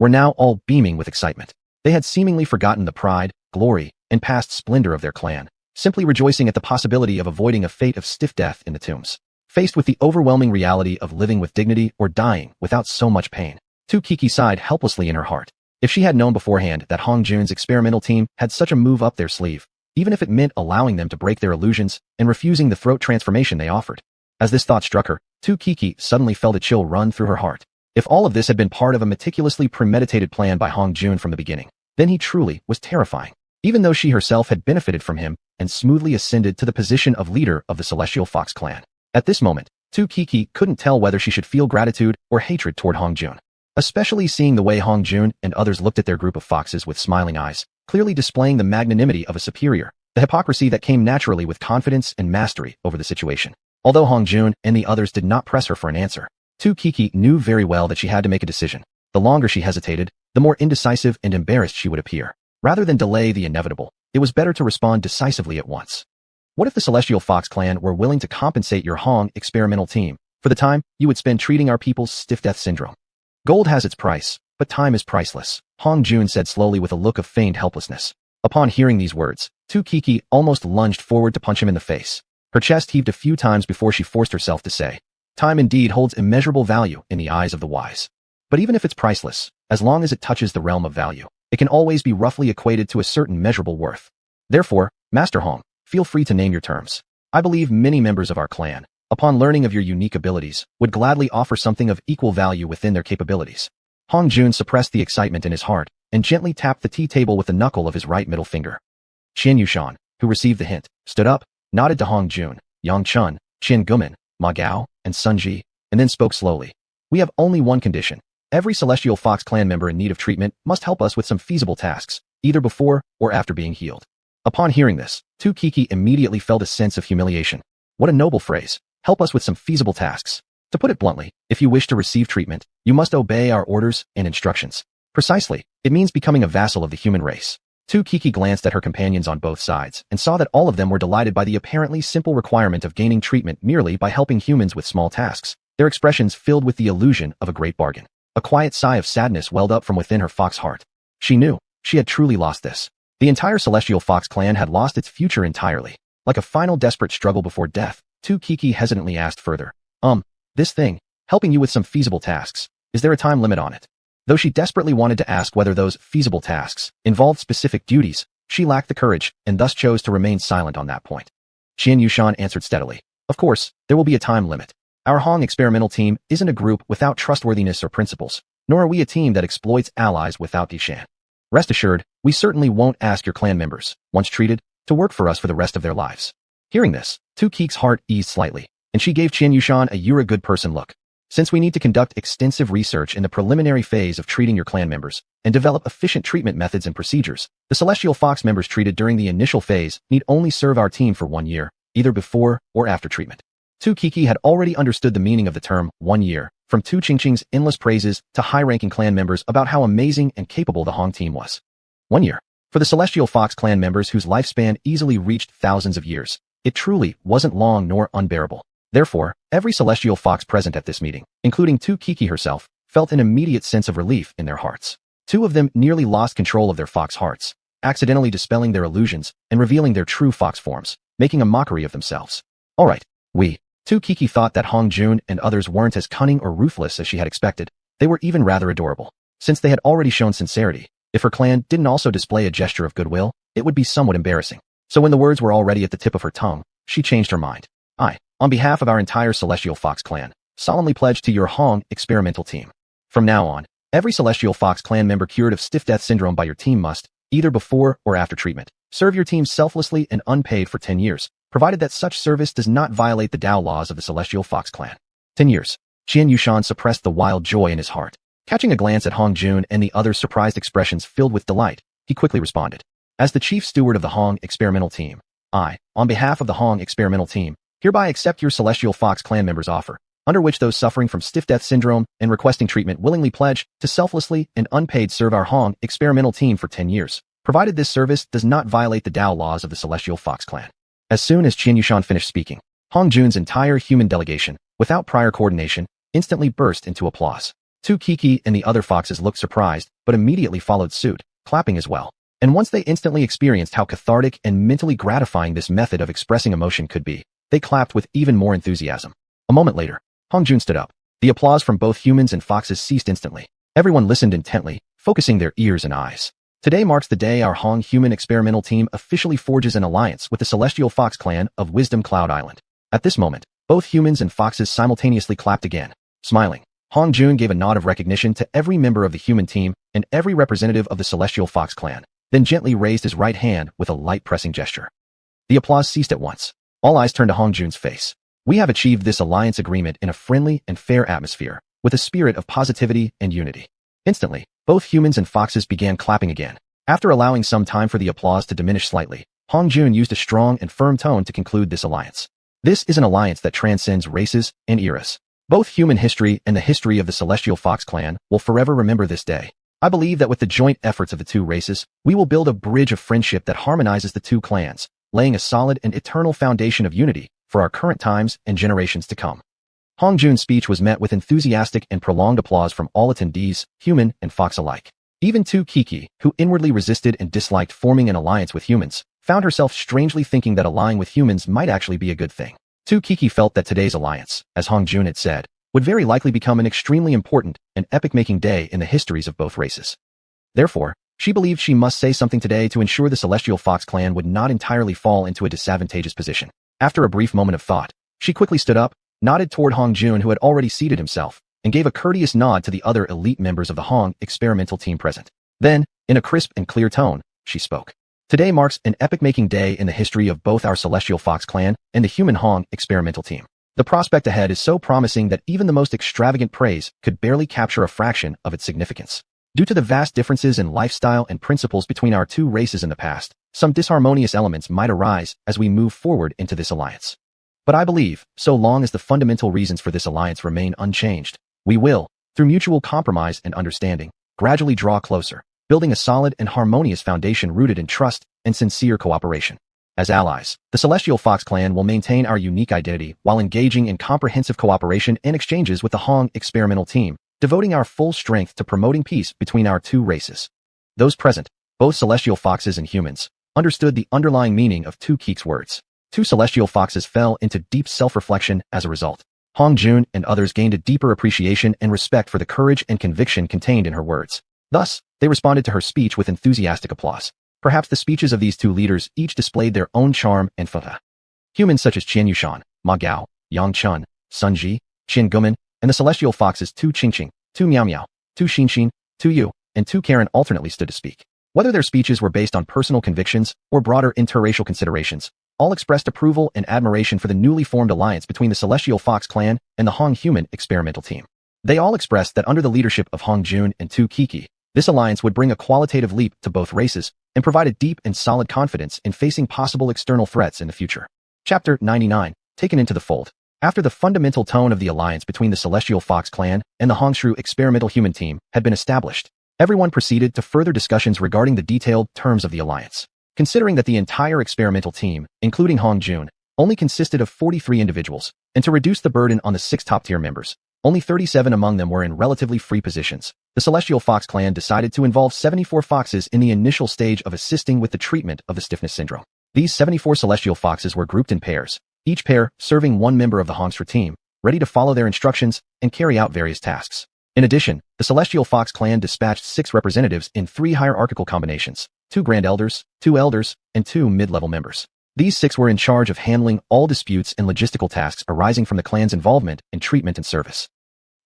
were now all beaming with excitement. They had seemingly forgotten the pride, glory, and past splendor of their clan, simply rejoicing at the possibility of avoiding a fate of stiff death in the tombs. Faced with the overwhelming reality of living with dignity or dying without so much pain, Tu Kiki sighed helplessly in her heart. If she had known beforehand that Hong Jun's experimental team had such a move up their sleeve, even if it meant allowing them to break their illusions and refusing the throat transformation they offered. As this thought struck her, Tu Kiki suddenly felt a chill run through her heart. If all of this had been part of a meticulously premeditated plan by Hong Jun from the beginning, then he truly was terrifying. even though she herself had benefited from him and smoothly ascended to the position of leader of the Celestial Fox clan. At this moment, Kiki couldn't tell whether she should feel gratitude or hatred toward Hong Jun, especially seeing the way Hong Jun and others looked at their group of foxes with smiling eyes, clearly displaying the magnanimity of a superior, the hypocrisy that came naturally with confidence and mastery over the situation. Although Hong Jun and the others did not press her for an answer, Kiki knew very well that she had to make a decision. The longer she hesitated, the more indecisive and embarrassed she would appear. Rather than delay the inevitable, it was better to respond decisively at once. What if the Celestial Fox clan were willing to compensate your Hong experimental team for the time you would spend treating our people's stiff death syndrome? Gold has its price, but time is priceless, Hong Jun said slowly with a look of feigned helplessness. Upon hearing these words, Kiki almost lunged forward to punch him in the face. Her chest heaved a few times before she forced herself to say, "Time indeed holds immeasurable value in the eyes of the wise. But even if it's priceless, as long as it touches the realm of value, it can always be roughly equated to a certain measurable worth. Therefore, Master Hong, feel free to name your terms. I believe many members of our clan, upon learning of your unique abilities, would gladly offer something of equal value within their capabilities." Hong Jun suppressed the excitement in his heart and gently tapped the tea table with the knuckle of his right middle finger. Xiuxian, who received the hint, stood up, nodded to Hong Jun, Yang Chun, Qin Guman, Ma Gao, and Sun Ji, and then spoke slowly. "We have only one condition. Every Celestial Fox clan member in need of treatment must help us with some feasible tasks, either before or after being healed." Upon hearing this, Kiki immediately felt a sense of humiliation. What a noble phrase. Help us with some feasible tasks. To put it bluntly, if you wish to receive treatment, you must obey our orders and instructions. Precisely, it means becoming a vassal of the human race. Kiki glanced at her companions on both sides and saw that all of them were delighted by the apparently simple requirement of gaining treatment merely by helping humans with small tasks, their expressions filled with the illusion of a great bargain. A quiet sigh of sadness welled up from within her fox heart. She knew she had truly lost this. The entire Celestial Fox clan had lost its future entirely. Like a final desperate struggle before death, Kiki hesitantly asked further, this thing, helping you with some feasible tasks, is there a time limit on it?" Though she desperately wanted to ask whether those feasible tasks involved specific duties, she lacked the courage and thus chose to remain silent on that point. Xiuxian answered steadily, "Of course, there will be a time limit. Our Hong experimental team isn't a group without trustworthiness or principles, nor are we a team that exploits allies without xian. Rest assured, we certainly won't ask your clan members, once treated, to work for us for the rest of their lives." Hearing this, Kiki's heart eased slightly, and she gave Xiuxian a "you're a good person" look. "Since we need to conduct extensive research in the preliminary phase of treating your clan members and develop efficient treatment methods and procedures, the Celestial Fox members treated during the initial phase need only serve our team for 1 year, either before or after treatment." Kiki had already understood the meaning of the term 1 year, from Qingqing's endless praises to high-ranking clan members about how amazing and capable the Hong team was. 1 year. For the Celestial Fox clan members whose lifespan easily reached thousands of years, it truly wasn't long nor unbearable. Therefore, every Celestial Fox present at this meeting, including Kiki herself, felt an immediate sense of relief in their hearts. 2 of them nearly lost control of their fox hearts, accidentally dispelling their illusions and revealing their true fox forms, making a mockery of themselves. All right, Kiki thought that Hong Jun and others weren't as cunning or ruthless as she had expected. They were even rather adorable. Since they had already shown sincerity, if her clan didn't also display a gesture of goodwill, it would be somewhat embarrassing. So when the words were already at the tip of her tongue, she changed her mind. "I, on behalf of our entire Celestial Fox clan, solemnly pledge to your Hong experimental team. From now on, every Celestial Fox clan member cured of stiff death syndrome by your team must, either before or after treatment, serve your team selflessly and unpaid for 10 years, provided that such service does not violate the Tao laws of the Celestial Fox clan." 10 years. Xiuxian suppressed the wild joy in his heart. Catching a glance at Hong Jun and the others' surprised expressions filled with delight, he quickly responded, "As the chief steward of the Hong experimental team, I, on behalf of the Hong experimental team, hereby accept your Celestial Fox clan members' offer, under which those suffering from stiff death syndrome and requesting treatment willingly pledge to selflessly and unpaid serve our Hong experimental team for 10 years, provided this service does not violate the Tao laws of the Celestial Fox clan." As soon as Xiuxian finished speaking, Hong Jun's entire human delegation, without prior coordination, instantly burst into applause. Kiki and the other foxes looked surprised, but immediately followed suit, clapping as well. And once they instantly experienced how cathartic and mentally gratifying this method of expressing emotion could be, they clapped with even more enthusiasm. A moment later, Hong Jun stood up. The applause from both humans and foxes ceased instantly. Everyone listened intently, focusing their ears and eyes. Today marks the day our Hong human experimental team officially forges an alliance with the Celestial Fox clan of Wisdom Cloud Island. At this moment, both humans and foxes simultaneously clapped again. Smiling, Hong Jun gave a nod of recognition to every member of the human team and every representative of the Celestial Fox clan. then gently raised his right hand with a light pressing gesture. The applause ceased at once. All eyes turned to Hong Jun's face. We have achieved this alliance agreement in a friendly and fair atmosphere, with a spirit of positivity and unity. Instantly, both humans and foxes began clapping again. After allowing some time for the applause to diminish slightly, Hong Jun used a strong and firm tone to conclude this alliance. This is an alliance that transcends races and eras. Both human history and the history of the Celestial Fox clan will forever remember this day. I believe that with the joint efforts of the two races, we will build a bridge of friendship that harmonizes the two clans, laying a solid and eternal foundation of unity for our current times and generations to come. Hong Jun's speech was met with enthusiastic and prolonged applause from all attendees, human and fox alike. Even Tu Kiki, who inwardly resisted and disliked forming an alliance with humans, found herself strangely thinking that allying with humans might actually be a good thing. Tu Kiki felt that today's alliance, as Hong Jun had said, would very likely become an extremely important and epic-making day in the histories of both races. Therefore, she believed she must say something today to ensure the Celestial Fox clan would not entirely fall into a disadvantageous position. After a brief moment of thought, she quickly stood up, nodded toward Hong Jun, who had already seated himself, and gave a courteous nod to the other elite members of the Hong experimental team present. Then, in a crisp and clear tone, she spoke. Today marks an epic-making day in the history of both our Celestial Fox clan and the human Hong experimental team. The prospect ahead is so promising that even the most extravagant praise could barely capture a fraction of its significance. Due to the vast differences in lifestyle and principles between our two races in the past, some disharmonious elements might arise as we move forward into this alliance. But I believe, so long as the fundamental reasons for this alliance remain unchanged, we will, through mutual compromise and understanding, gradually draw closer, building a solid and harmonious foundation rooted in trust and sincere cooperation. As allies, the Celestial Fox clan will maintain our unique identity while engaging in comprehensive cooperation and exchanges with the Hong experimental team, devoting our full strength to promoting peace between our two races. Those present, both Celestial Foxes and humans, understood the underlying meaning of Tu Kik's words. Two Celestial Foxes fell into deep self-reflection as a result. Hong Jun and others gained a deeper appreciation and respect for the courage and conviction contained in her words. Thus, they responded to her speech with enthusiastic applause. Perhaps the speeches of these two leaders each displayed their own charm and fata. Humans such as xiuxian, Ma Gao, Yang Chun, Sun Ji, Qin Guman, and the Celestial Foxes Tu Qingqing, Tu Miao Miao, Tu Xinxin, Tu Yu, and Tu Karen alternately stood to speak. Whether their speeches were based on personal convictions or broader interracial considerations, all expressed approval and admiration for the newly formed alliance between the Celestial Fox clan and the Hong human experimental team. They all expressed that under the leadership of Hong Jun and Tu Kiki, this alliance would bring a qualitative leap to both races and provide a deep and solid confidence in facing possible external threats in the future. Chapter 99, Taken into the Fold. After the fundamental tone of the alliance between the Celestial Fox clan and the Hongshu experimental human team had been established, everyone proceeded to further discussions regarding the detailed terms of the alliance. Considering that the entire experimental team, including Hong Jun, only consisted of 43 individuals, and to reduce the burden on the 6 top-tier members, only 37 among them were in relatively free positions, the Celestial Fox clan decided to involve 74 foxes in the initial stage of assisting with the treatment of the stiffness syndrome. These 74 Celestial Foxes were grouped in pairs, each pair serving one member of the Hongshu team, ready to follow their instructions and carry out various tasks. In addition, the Celestial Fox clan dispatched 6 representatives in 3 hierarchical combinations, 2 Grand Elders, 2 Elders, and 2 mid-level members. These 6 were in charge of handling all disputes and logistical tasks arising from the clan's involvement in treatment and service.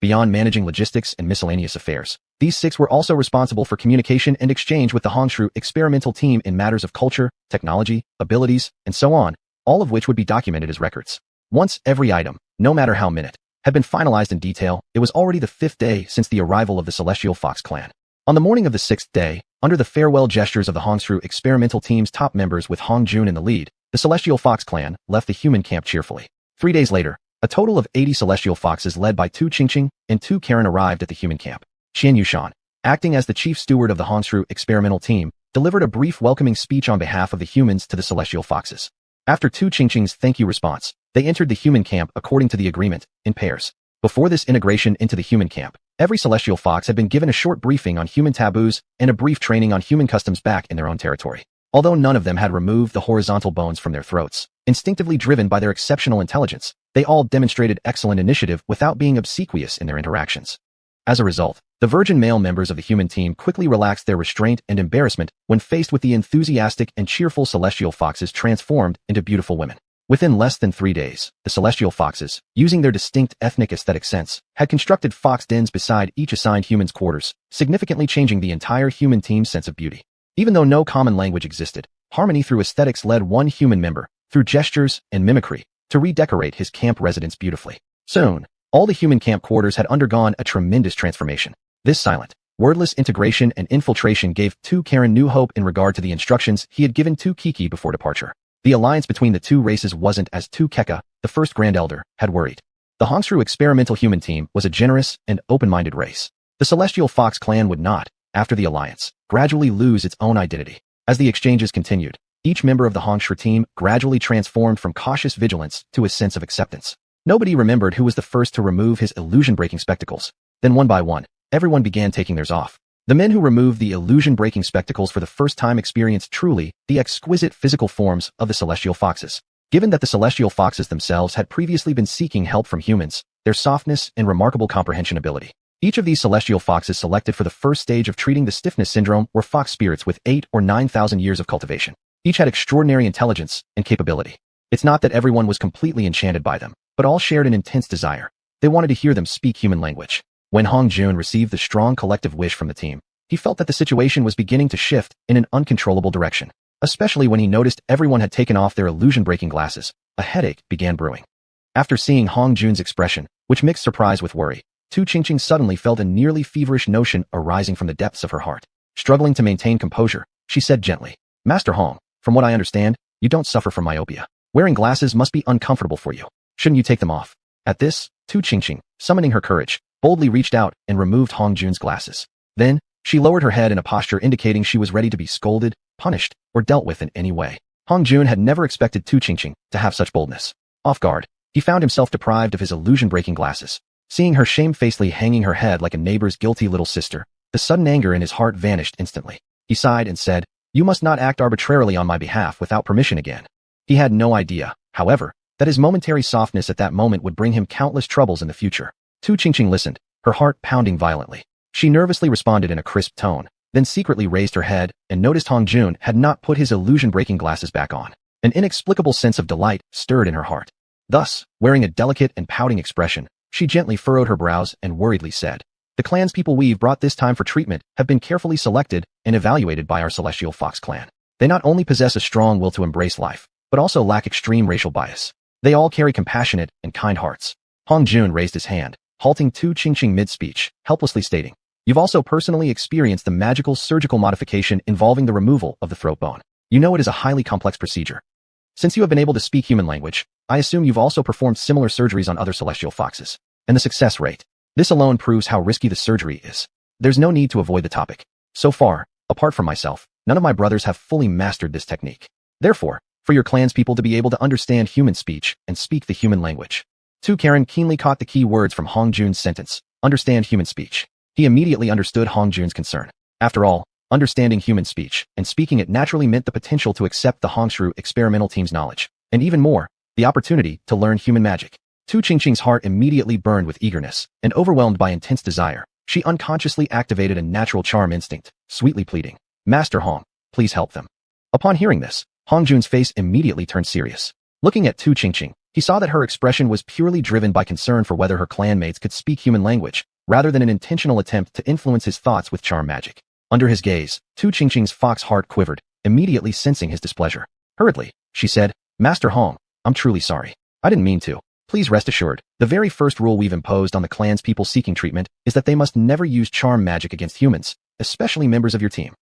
Beyond managing logistics and miscellaneous affairs, these 6 were also responsible for communication and exchange with the Hongshu experimental team in matters of culture, technology, abilities, and so on, all of which would be documented as records. Once every item, no matter how minute, had been finalized in detail, it was already the 5th day since the arrival of the Celestial Fox clan. On the morning of the 6th day, under the farewell gestures of the Hongshu experimental team's top members with Hong Jun in the lead, the Celestial Fox clan left the human camp cheerfully. 3 days later, a total of 80 Celestial Foxes led by Tu Qingqing and Tu Karen arrived at the human camp. Xianxia, acting as the chief steward of the Hongshu experimental team, delivered a brief welcoming speech on behalf of the humans to the Celestial Foxes. After Tu Qingqing's thank you response, they entered the human camp according to the agreement, in pairs. Before this integration into the human camp, every Celestial Fox had been given a short briefing on human taboos and a brief training on human customs back in their own territory. Although none of them had removed the horizontal bones from their throats, instinctively driven by their exceptional intelligence, they all demonstrated excellent initiative without being obsequious in their interactions. As a result, the virgin male members of the human team quickly relaxed their restraint and embarrassment when faced with the enthusiastic and cheerful Celestial Foxes transformed into beautiful women. Within less than 3 days, the Celestial Foxes, using their distinct ethnic aesthetic sense, had constructed fox dens beside each assigned human's quarters, significantly changing the entire human team's sense of beauty. Even though no common language existed, harmony through aesthetics led one human member, through gestures and mimicry, to redecorate his camp residence beautifully. Soon, all the human camp quarters had undergone a tremendous transformation. This silent, wordless integration and infiltration gave xiuxian new hope in regard to the instructions he had given to Kiki before departure. The alliance between the two races wasn't as xiuxian, the first Grand Elder, had worried. The xianxia experimental human team was a generous and open-minded race. The Celestial Fox clan would not, after the alliance, gradually lose its own identity. As the exchanges continued, each member of the xianxia team gradually transformed from cautious vigilance to a sense of acceptance. Nobody remembered who was the first to remove his illusion-breaking spectacles. Then one by one, everyone began taking theirs off. The men who removed the illusion-breaking spectacles for the first time experienced truly the exquisite physical forms of the Celestial Foxes. Given that the Celestial Foxes themselves had previously been seeking help from humans, their softness and remarkable comprehension ability. Each of these Celestial Foxes selected for the first stage of treating the stiffness syndrome were fox spirits with 8 or 9,000 years of cultivation. Each had extraordinary intelligence and capability. It's not that everyone was completely enchanted by them, but all shared an intense desire. They wanted to hear them speak human language. When Hongjun received the strong collective wish from the team, he felt that the situation was beginning to shift in an uncontrollable direction. Especially when he noticed everyone had taken off their illusion-breaking glasses, a headache began brewing. After seeing Hongjun's expression, which mixed surprise with worry, xiuxian suddenly felt a nearly feverish notion arising from the depths of her heart. Struggling to maintain composure, she said gently, "Master Hong, from what I understand, you don't suffer from myopia. Wearing glasses must be uncomfortable for you. Shouldn't you take them off?" At this, xiuxian, summoning her courage, boldly reached out and removed Hongjun's glasses. Then, she lowered her head in a posture indicating she was ready to be scolded, punished, or dealt with in any way. Hongjun had never expected xiuxian to have such boldness. Off guard, he found himself deprived of his illusion-breaking glasses. Seeing her shamefacedly hanging her head like a neighbor's guilty little sister, the sudden anger in his heart vanished instantly. He sighed and said, "You must not act arbitrarily on my behalf without permission again." He had no idea, however, that his momentary softness at that moment would bring him countless troubles in the future. Xiuxian listened, her heart pounding violently. She nervously responded in a crisp tone, then secretly raised her head and noticed Hongjun had not put his illusion-breaking glasses back on. An inexplicable sense of delight stirred in her heart. Thus, wearing a delicate and pouting expression, she gently furrowed her brows and worriedly said, "The clan's people we've brought this time for treatment have been carefully selected and evaluated by our Celestial Fox clan. They not only possess a strong will to embrace life, but also lack extreme racial bias. They all carry compassionate and kind hearts." Hongjun raised his hand, halting xiuxian mid-speech, helplessly stating, "You've also personally experienced the magical surgical modification involving the removal of the throat bone. You know it is a highly complex procedure. Since you have been able to speak human language, I assume you've also performed similar surgeries on other Celestial Foxes. And the success rate. This alone proves how risky the surgery is. There's no need to avoid the topic. So far, apart from myself, none of my brothers have fully mastered this technique. Therefore, for your clan's people to be able to understand human speech and speak the human language." Xiuxian keenly caught the key words from Hongjun's sentence, understand human speech. He immediately understood Hongjun's concern. After all, understanding human speech and speaking it naturally meant the potential to accept the xianxia experimental team's knowledge, and even more, the opportunity to learn human magic. Xiuxian's heart immediately burned with eagerness, and overwhelmed by intense desire, she unconsciously activated a natural charm instinct, sweetly pleading, "Master Hong, please help them." Upon hearing this, Hongjun's face immediately turned serious. Looking at xiuxian, he saw that her expression was purely driven by concern for whether her clanmates could speak human language, rather than an intentional attempt to influence his thoughts with charm magic. Under his gaze, xiuxian's fox heart quivered, immediately sensing his displeasure. Hurriedly, she said, "Master Hong, I'm truly sorry. I didn't mean to. Please rest assured, the very first rule we've imposed on the clan's people seeking treatment is that they must never use charm magic against humans, especially members of your team."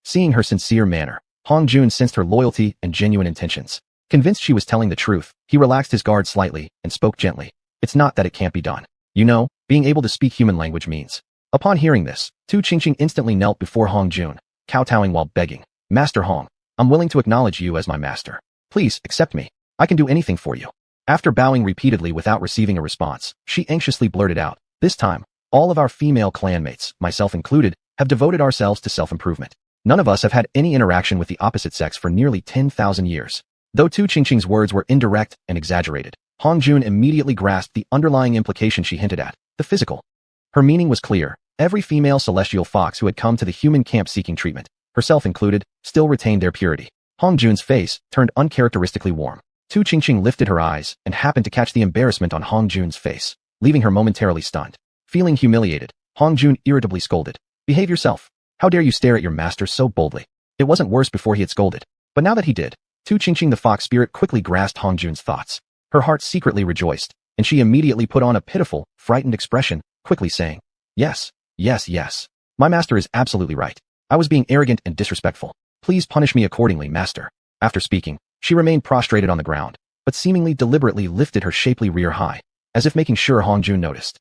Seeing her sincere manner, Hongjun sensed her loyalty and genuine intentions. Convinced she was telling the truth, he relaxed his guard slightly and spoke gently. "It's not that it can't be done. You know, being able to speak human language means." Upon hearing this, xiuxian instantly knelt before Hongjun, kowtowing while begging, "Master Hong, I'm willing to acknowledge you as my master. Please accept me. I can do anything for you." After bowing repeatedly without receiving a response, she anxiously blurted out, "This time, all of our female clanmates, myself included, have devoted ourselves to self-improvement. None of us have had any interaction with the opposite sex for nearly 10,000 years." Though xiuxian's words were indirect and exaggerated, Hongjun immediately grasped the underlying implication she hinted at, the physical. Her meaning was clear. Every female Celestial Fox who had come to the human camp seeking treatment, herself included, still retained their purity. Hongjun's face turned uncharacteristically warm. Xiuxian lifted her eyes and happened to catch the embarrassment on Hongjun's face, leaving her momentarily stunned. Feeling humiliated, Hongjun irritably scolded, "Behave yourself. How dare you stare at your master so boldly?" It wasn't worse before he had scolded, but now that he did, Tu Qingqing the fox spirit quickly grasped Hong Jun's thoughts. Her heart secretly rejoiced, and she immediately put on a pitiful, frightened expression, quickly saying, "Yes, yes, yes. My master is absolutely right. I was being arrogant and disrespectful. Please punish me accordingly, master." After speaking, she remained prostrated on the ground, but seemingly deliberately lifted her shapely rear high, as if making sure Hong Jun noticed.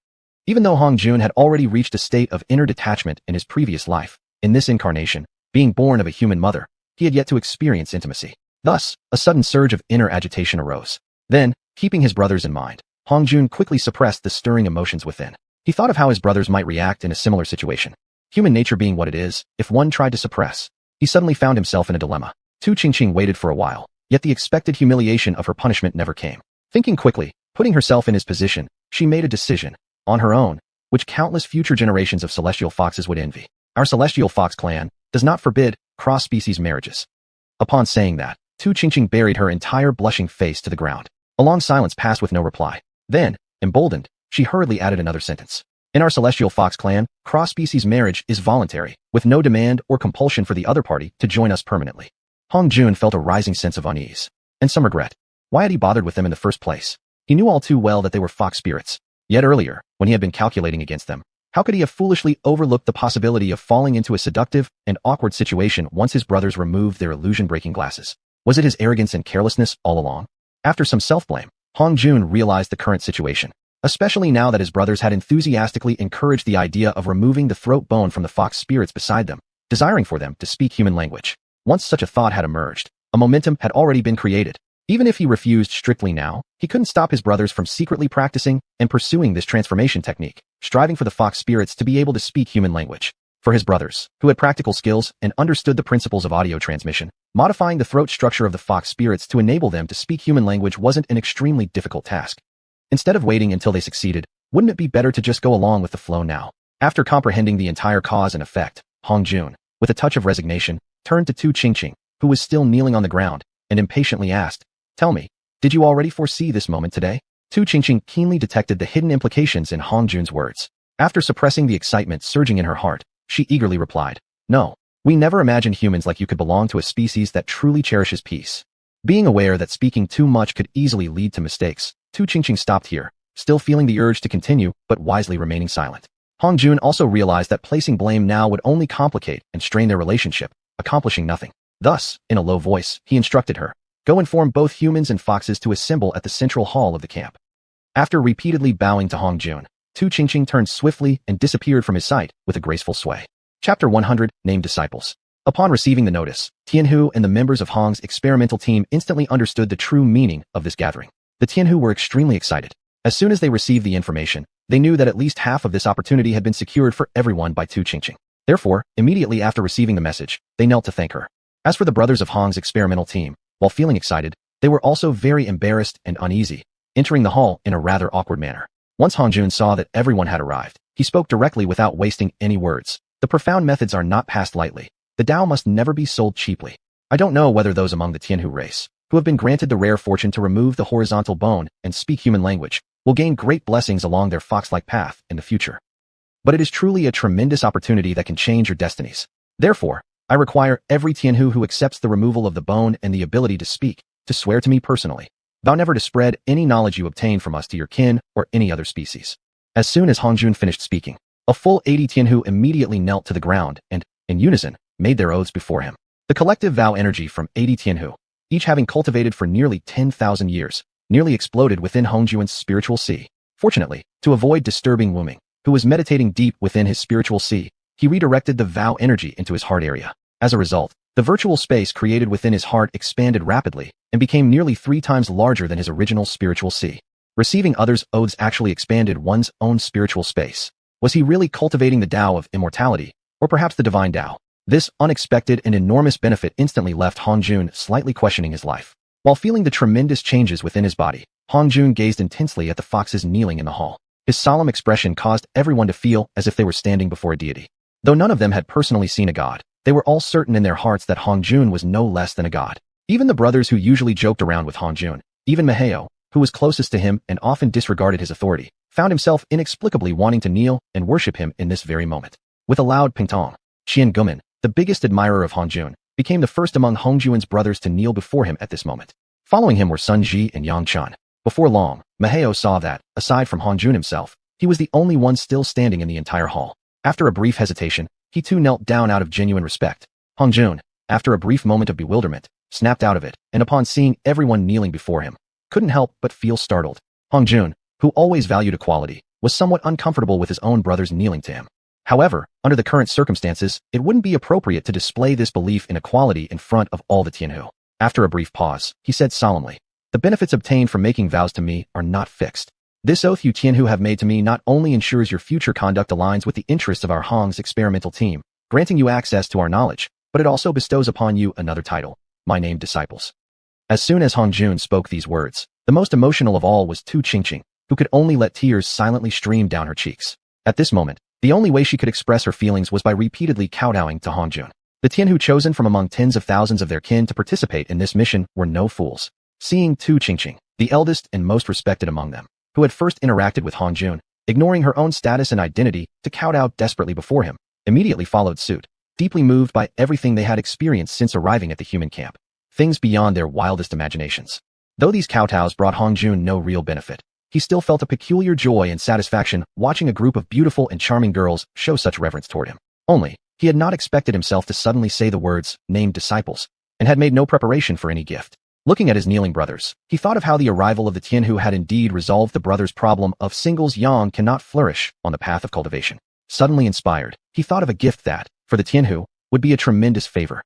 Even though Hong Jun had already reached a state of inner detachment in his previous life, in this incarnation, being born of a human mother, he had yet to experience intimacy. Thus, a sudden surge of inner agitation arose. Then, keeping his brothers in mind, Hong Jun quickly suppressed the stirring emotions within. He thought of how his brothers might react in a similar situation. Human nature being what it is, if one tried to suppress, he suddenly found himself in a dilemma. Tu Qingqing waited for a while, yet the expected humiliation of her punishment never came. Thinking quickly, putting herself in his position, she made a decision, on her own, which countless future generations of celestial foxes would envy. Our celestial fox clan does not forbid cross-species marriages. Upon saying that, Tu Qingqing buried her entire blushing face to the ground. A long silence passed with no reply. Then, emboldened, she hurriedly added another sentence. In our celestial fox clan, cross-species marriage is voluntary, with no demand or compulsion for the other party to join us permanently. Hong Jun felt a rising sense of unease, and some regret. Why had he bothered with them in the first place? He knew all too well that they were fox spirits. Yet earlier, when he had been calculating against them, how could he have foolishly overlooked the possibility of falling into a seductive and awkward situation once his brothers removed their illusion-breaking glasses? Was it his arrogance and carelessness all along? After some self-blame, Hong Jun realized the current situation, especially now that his brothers had enthusiastically encouraged the idea of removing the throat bone from the fox spirits beside them, desiring for them to speak human language. Once such a thought had emerged, a momentum had already been created. Even if he refused strictly now, he couldn't stop his brothers from secretly practicing and pursuing this transformation technique, striving for the fox spirits to be able to speak human language. For his brothers, who had practical skills and understood the principles of audio transmission, modifying the throat structure of the fox spirits to enable them to speak human language wasn't an extremely difficult task. Instead of waiting until they succeeded, wouldn't it be better to just go along with the flow now? After comprehending the entire cause and effect, Hong Jun, with a touch of resignation, turned to Tu Qingqing, who was still kneeling on the ground, and impatiently asked, "Tell me, did you already foresee this moment today?" Tu Qingqing keenly detected the hidden implications in Hong Jun's words. After suppressing the excitement surging in her heart, she eagerly replied, "No, we never imagined humans like you could belong to a species that truly cherishes peace." Being aware that speaking too much could easily lead to mistakes, Tu Qingqing stopped here, still feeling the urge to continue, but wisely remaining silent. Hong Jun also realized that placing blame now would only complicate and strain their relationship, accomplishing nothing. Thus, in a low voice, he instructed her, "Go inform both humans and foxes to assemble at the central hall of the camp." After repeatedly bowing to Hong Jun, Tu Qingqing turned swiftly and disappeared from his sight with a graceful sway. Chapter 100, Named Disciples. Upon receiving the notice, Tianhu and the members of Hong's experimental team instantly understood the true meaning of this gathering. The Tianhu were extremely excited. As soon as they received the information, they knew that at least half of this opportunity had been secured for everyone by Tu Qingqing. Therefore, immediately after receiving the message, they knelt to thank her. As for the brothers of Hong's experimental team, while feeling excited, they were also very embarrassed and uneasy, entering the hall in a rather awkward manner. Once Hong Jun saw that everyone had arrived, he spoke directly without wasting any words. The profound methods are not passed lightly. The Tao must never be sold cheaply. I don't know whether those among the Tianhu race, who have been granted the rare fortune to remove the horizontal bone and speak human language, will gain great blessings along their fox-like path in the future. But it is truly a tremendous opportunity that can change your destinies. Therefore, I require every Tianhu who accepts the removal of the bone and the ability to speak, to swear to me personally, vow never to spread any knowledge you obtain from us to your kin or any other species. As soon as Hong Jun finished speaking, a full 80 Tianhu immediately knelt to the ground and, in unison, made their oaths before him. The collective vow energy from 80 Tianhu, each having cultivated for nearly 10,000 years, nearly exploded within Hong Jun's spiritual sea. Fortunately, to avoid disturbing Wu Ming, who was meditating deep within his spiritual sea, he redirected the vow energy into his heart area. As a result, the virtual space created within his heart expanded rapidly and became nearly 3 times larger than his original spiritual sea. Receiving others' oaths actually expanded one's own spiritual space. Was he really cultivating the Tao of immortality, or perhaps the divine Tao? This unexpected and enormous benefit instantly left Hong Jun slightly questioning his life. While feeling the tremendous changes within his body, Hong Jun gazed intensely at the foxes kneeling in the hall. His solemn expression caused everyone to feel as if they were standing before a deity. Though none of them had personally seen a god, they were all certain in their hearts that Hong Jun was no less than a god. Even the brothers who usually joked around with Hong Jun, even Maheo, who was closest to him and often disregarded his authority, found himself inexplicably wanting to kneel and worship him in this very moment. With a loud ping-tong, Qian Gumin, the biggest admirer of Hong Jun, became the first among Hongjuan's brothers to kneel before him at this moment. Following him were Sun Ji and Yang Chan. Before long, Maheo saw that, aside from Hongjun himself, he was the only one still standing in the entire hall. After a brief hesitation, he too knelt down out of genuine respect. Hongjun, after a brief moment of bewilderment, snapped out of it, and upon seeing everyone kneeling before him, couldn't help but feel startled. Hongjun, who always valued equality, was somewhat uncomfortable with his own brothers kneeling to him. However, under the current circumstances, it wouldn't be appropriate to display this belief in equality in front of all the Tianhu. After a brief pause, he said solemnly, "The benefits obtained from making vows to me are not fixed. This oath you Tianhu have made to me not only ensures your future conduct aligns with the interests of our Hong's experimental team, granting you access to our knowledge, but it also bestows upon you another title, my named disciples." As soon as Hongjun spoke these words, the most emotional of all was Tu Qingqing, who could only let tears silently stream down her cheeks. At this moment, the only way she could express her feelings was by repeatedly kowtowing to Hongjun. The Tianhu chosen from among tens of thousands of their kin to participate in this mission were no fools. Seeing Tu Qingqing, the eldest and most respected among them, who had first interacted with Hongjun, ignoring her own status and identity to kowtow desperately before him, immediately followed suit, deeply moved by everything they had experienced since arriving at the human camp. Things beyond their wildest imaginations. Though these kowtows brought Hongjun no real benefit, he still felt a peculiar joy and satisfaction watching a group of beautiful and charming girls show such reverence toward him. Only, he had not expected himself to suddenly say the words, named disciples, and had made no preparation for any gift. Looking at his kneeling brothers, he thought of how the arrival of the Tianhu had indeed resolved the brothers' problem of singles yang cannot flourish on the path of cultivation. Suddenly inspired, he thought of a gift that, for the Tianhu, would be a tremendous favor.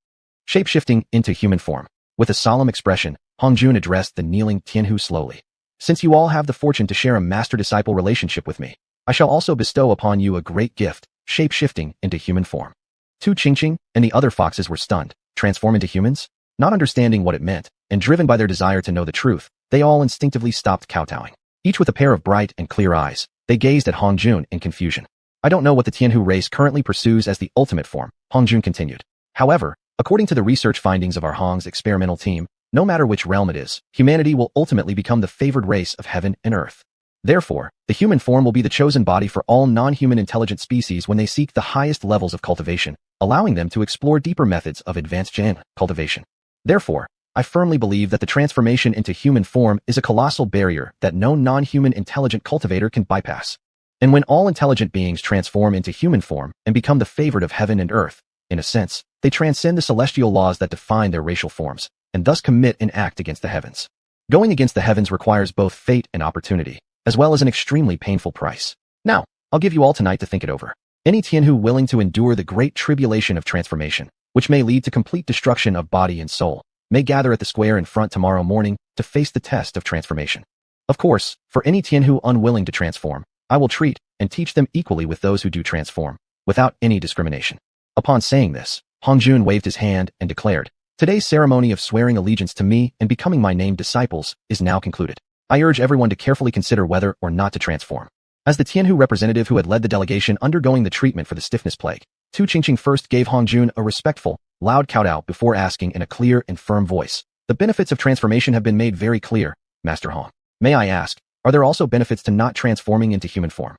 Shape-shifting into human form. With a solemn expression, Hongjun addressed the kneeling Tianhu slowly. "Since you all have the fortune to share a master-disciple relationship with me, I shall also bestow upon you a great gift, shape-shifting into human form." Tu Qingqing and the other foxes were stunned. Transform into humans? Not understanding what it meant, and driven by their desire to know the truth, they all instinctively stopped kowtowing. Each with a pair of bright and clear eyes, they gazed at Hongjun in confusion. "I don't know what the Tianhu race currently pursues as the ultimate form," Hongjun continued. "However, according to the research findings of our Hong's experimental team, no matter which realm it is, humanity will ultimately become the favored race of heaven and earth. Therefore, the human form will be the chosen body for all non-human intelligent species when they seek the highest levels of cultivation, allowing them to explore deeper methods of advanced cultivation. Therefore, I firmly believe that the transformation into human form is a colossal barrier that no non-human intelligent cultivator can bypass. And when all intelligent beings transform into human form and become the favored of heaven and earth, in a sense, they transcend the celestial laws that define their racial forms, and thus commit an act against the heavens. Going against the heavens requires both fate and opportunity, as well as an extremely painful price. Now, I'll give you all tonight to think it over. Any Tianhu willing to endure the great tribulation of transformation, which may lead to complete destruction of body and soul, may gather at the square in front tomorrow morning to face the test of transformation. Of course, for any Tianhu unwilling to transform, I will treat and teach them equally with those who do transform, without any discrimination." Upon saying this, Hongjun waved his hand and declared, "Today's ceremony of swearing allegiance to me and becoming my named disciples is now concluded. I urge everyone to carefully consider whether or not to transform." As the Tianhu representative who had led the delegation undergoing the treatment for the stiffness plague, Tu Qingqing first gave Hongjun a respectful, loud kowtow before asking in a clear and firm voice, "The benefits of transformation have been made very clear, Master Hong. May I ask, are there also benefits to not transforming into human form?"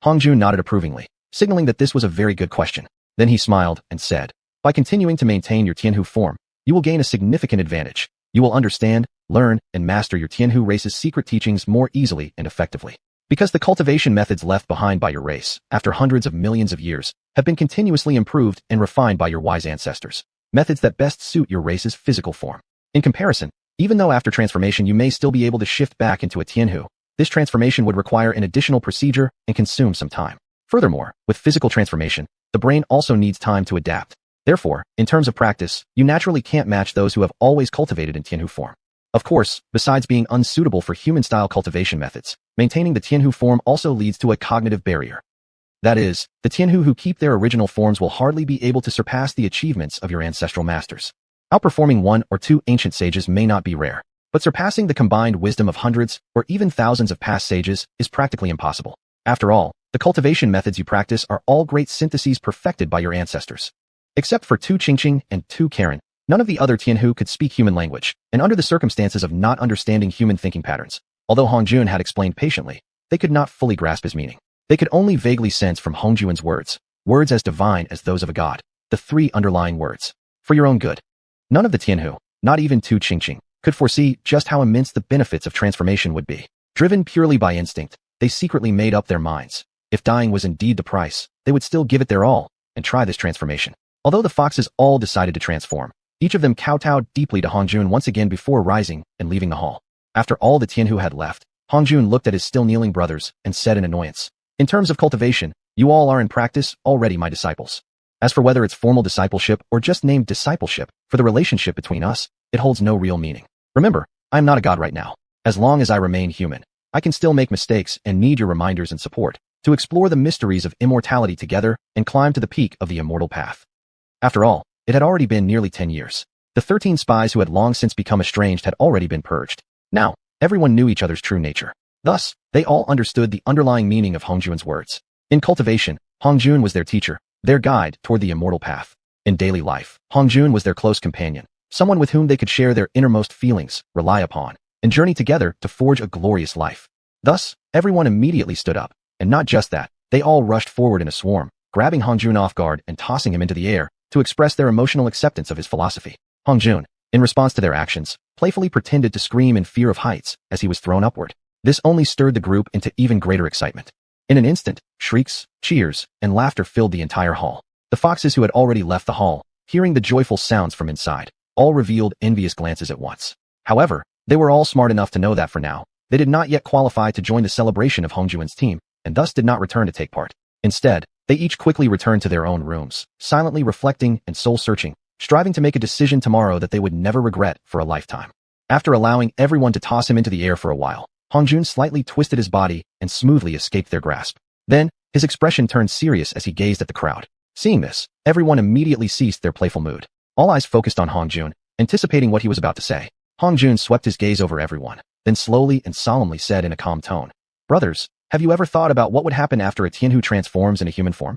Hongjun nodded approvingly, signaling that this was a very good question. Then he smiled and said, "By continuing to maintain your Tianhu form, you will gain a significant advantage. You will understand, learn, and master your Tianhu race's secret teachings more easily and effectively. Because the cultivation methods left behind by your race, after hundreds of millions of years, have been continuously improved and refined by your wise ancestors. Methods that best suit your race's physical form. In comparison, even though after transformation you may still be able to shift back into a Tianhu, this transformation would require an additional procedure and consume some time. Furthermore, with physical transformation, the brain also needs time to adapt. Therefore, in terms of practice, you naturally can't match those who have always cultivated in Tianhu form. Of course, besides being unsuitable for human-style cultivation methods, maintaining the Tianhu form also leads to a cognitive barrier. That is, the Tianhu who keep their original forms will hardly be able to surpass the achievements of your ancestral masters. Outperforming one or two ancient sages may not be rare, but surpassing the combined wisdom of hundreds or even thousands of past sages is practically impossible. After all, the cultivation methods you practice are all great syntheses perfected by your ancestors. Except for Tu Qingqing and Tu Karen, none of the other Tianhu could speak human language, and under the circumstances of not understanding human thinking patterns, although Hongjun had explained patiently, they could not fully grasp his meaning. They could only vaguely sense from Hongjuan's words as divine as those of a god, the three underlying words. For your own good, None of the Tianhu, not even Tu Qingqing, could foresee just how immense the benefits of transformation would be. Driven purely by instinct, they secretly made up their minds. If dying was indeed the price, they would still give it their all and try this transformation. Although the foxes all decided to transform, each of them kowtowed deeply to Hongjun once again before rising and leaving the hall. After all the Tianhu had left, Hongjun looked at his still kneeling brothers and said in annoyance, "In terms of cultivation, you all are in practice already my disciples. As for whether it's formal discipleship or just named discipleship, for the relationship between us, it holds no real meaning. Remember, I am not a god right now. As long as I remain human, I can still make mistakes and need your reminders and support to explore the mysteries of immortality together and climb to the peak of the immortal path." After all, it had already been nearly 10 years. The 13 spies who had long since become estranged had already been purged. Now, everyone knew each other's true nature. Thus, they all understood the underlying meaning of Hongjun's words. In cultivation, Hongjun was their teacher, their guide toward the immortal path. In daily life, Hongjun was their close companion, someone with whom they could share their innermost feelings, rely upon, and journey together to forge a glorious life. Thus, everyone immediately stood up, and not just that, they all rushed forward in a swarm, grabbing Hongjun off guard and tossing him into the air to express their emotional acceptance of his philosophy. Hongjun, in response to their actions, playfully pretended to scream in fear of heights as he was thrown upward. This only stirred the group into even greater excitement. In an instant, shrieks, cheers, and laughter filled the entire hall. The foxes who had already left the hall, hearing the joyful sounds from inside, all revealed envious glances at once. However, they were all smart enough to know that for now, they did not yet qualify to join the celebration of Hongjun's team, and thus did not return to take part. Instead, they each quickly returned to their own rooms, silently reflecting and soul-searching, striving to make a decision tomorrow that they would never regret for a lifetime. After allowing everyone to toss him into the air for a while, Hongjun slightly twisted his body and smoothly escaped their grasp. Then, his expression turned serious as he gazed at the crowd. Seeing this, everyone immediately ceased their playful mood. All eyes focused on Hongjun, anticipating what he was about to say. Hongjun swept his gaze over everyone, then slowly and solemnly said in a calm tone, "Brothers, have you ever thought about what would happen after a Tianhu transforms into human form?"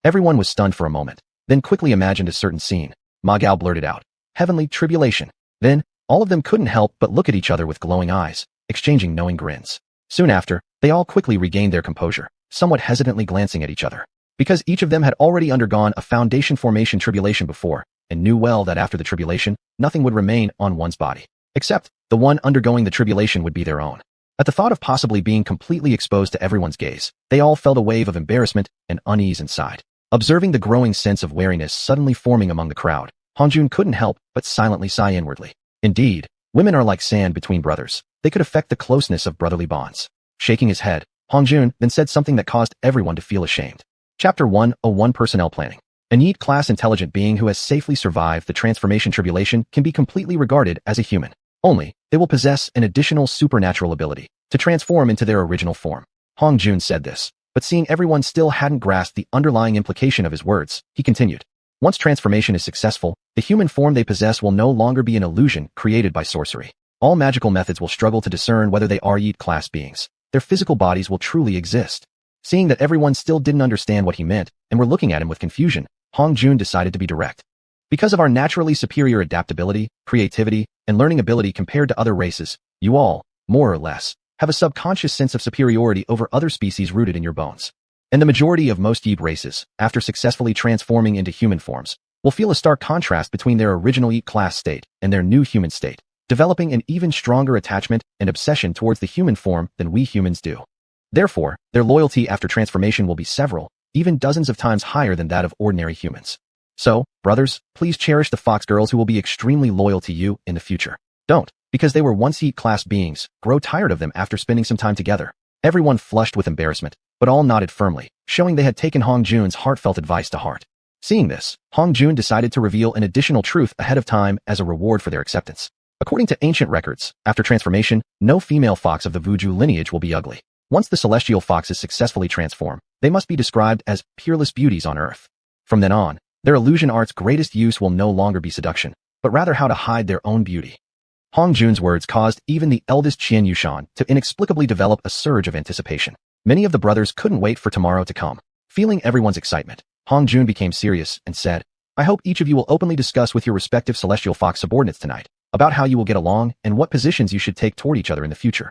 Everyone was stunned for a moment, then quickly imagined a certain scene. Ma Gao blurted out, "Heavenly tribulation." Then, all of them couldn't help but look at each other with glowing eyes, exchanging knowing grins. Soon after, they all quickly regained their composure, somewhat hesitantly glancing at each other. Because each of them had already undergone a foundation formation tribulation before, and knew well that after the tribulation, nothing would remain on one's body. Except, the one undergoing the tribulation would be their own. At the thought of possibly being completely exposed to everyone's gaze, they all felt a wave of embarrassment and unease inside. Observing the growing sense of wariness suddenly forming among the crowd, Hongjun couldn't help but silently sigh inwardly. Indeed, women are like sand between brothers. They could affect the closeness of brotherly bonds. Shaking his head, Hongjun then said something that caused everyone to feel ashamed. Chapter 101 Personnel Planning. A neat class intelligent being who has safely survived the transformation tribulation can be completely regarded as a human. Only, they will possess an additional supernatural ability to transform into their original form. Hongjun said this, but seeing everyone still hadn't grasped the underlying implication of his words, he continued. Once transformation is successful, the human form they possess will no longer be an illusion created by sorcery. All magical methods will struggle to discern whether they are yet class beings. Their physical bodies will truly exist. Seeing that everyone still didn't understand what he meant and were looking at him with confusion, Hongjun decided to be direct. Because of our naturally superior adaptability, creativity, and learning ability compared to other races, you all, more or less, have a subconscious sense of superiority over other species rooted in your bones. And the majority of most Yeep races, after successfully transforming into human forms, will feel a stark contrast between their original Yeep class state and their new human state, developing an even stronger attachment and obsession towards the human form than we humans do. Therefore, their loyalty after transformation will be several, even dozens of times higher than that of ordinary humans. So, brothers, please cherish the fox girls who will be extremely loyal to you in the future. Don't, because they were once Yeep class beings, grow tired of them after spending some time together. Everyone flushed with embarrassment, but all nodded firmly, showing they had taken Hongjun's heartfelt advice to heart. Seeing this, Hongjun decided to reveal an additional truth ahead of time as a reward for their acceptance. According to ancient records, after transformation, no female fox of the Vuju lineage will be ugly. Once the celestial foxes successfully transform, they must be described as peerless beauties on Earth. From then on, their illusion art's greatest use will no longer be seduction, but rather how to hide their own beauty. Hongjun's words caused even the eldest xiuxian to inexplicably develop a surge of anticipation. Many of the brothers couldn't wait for tomorrow to come. Feeling everyone's excitement, Hongjun became serious and said, I hope each of you will openly discuss with your respective celestial fox subordinates tonight about how you will get along and what positions you should take toward each other in the future.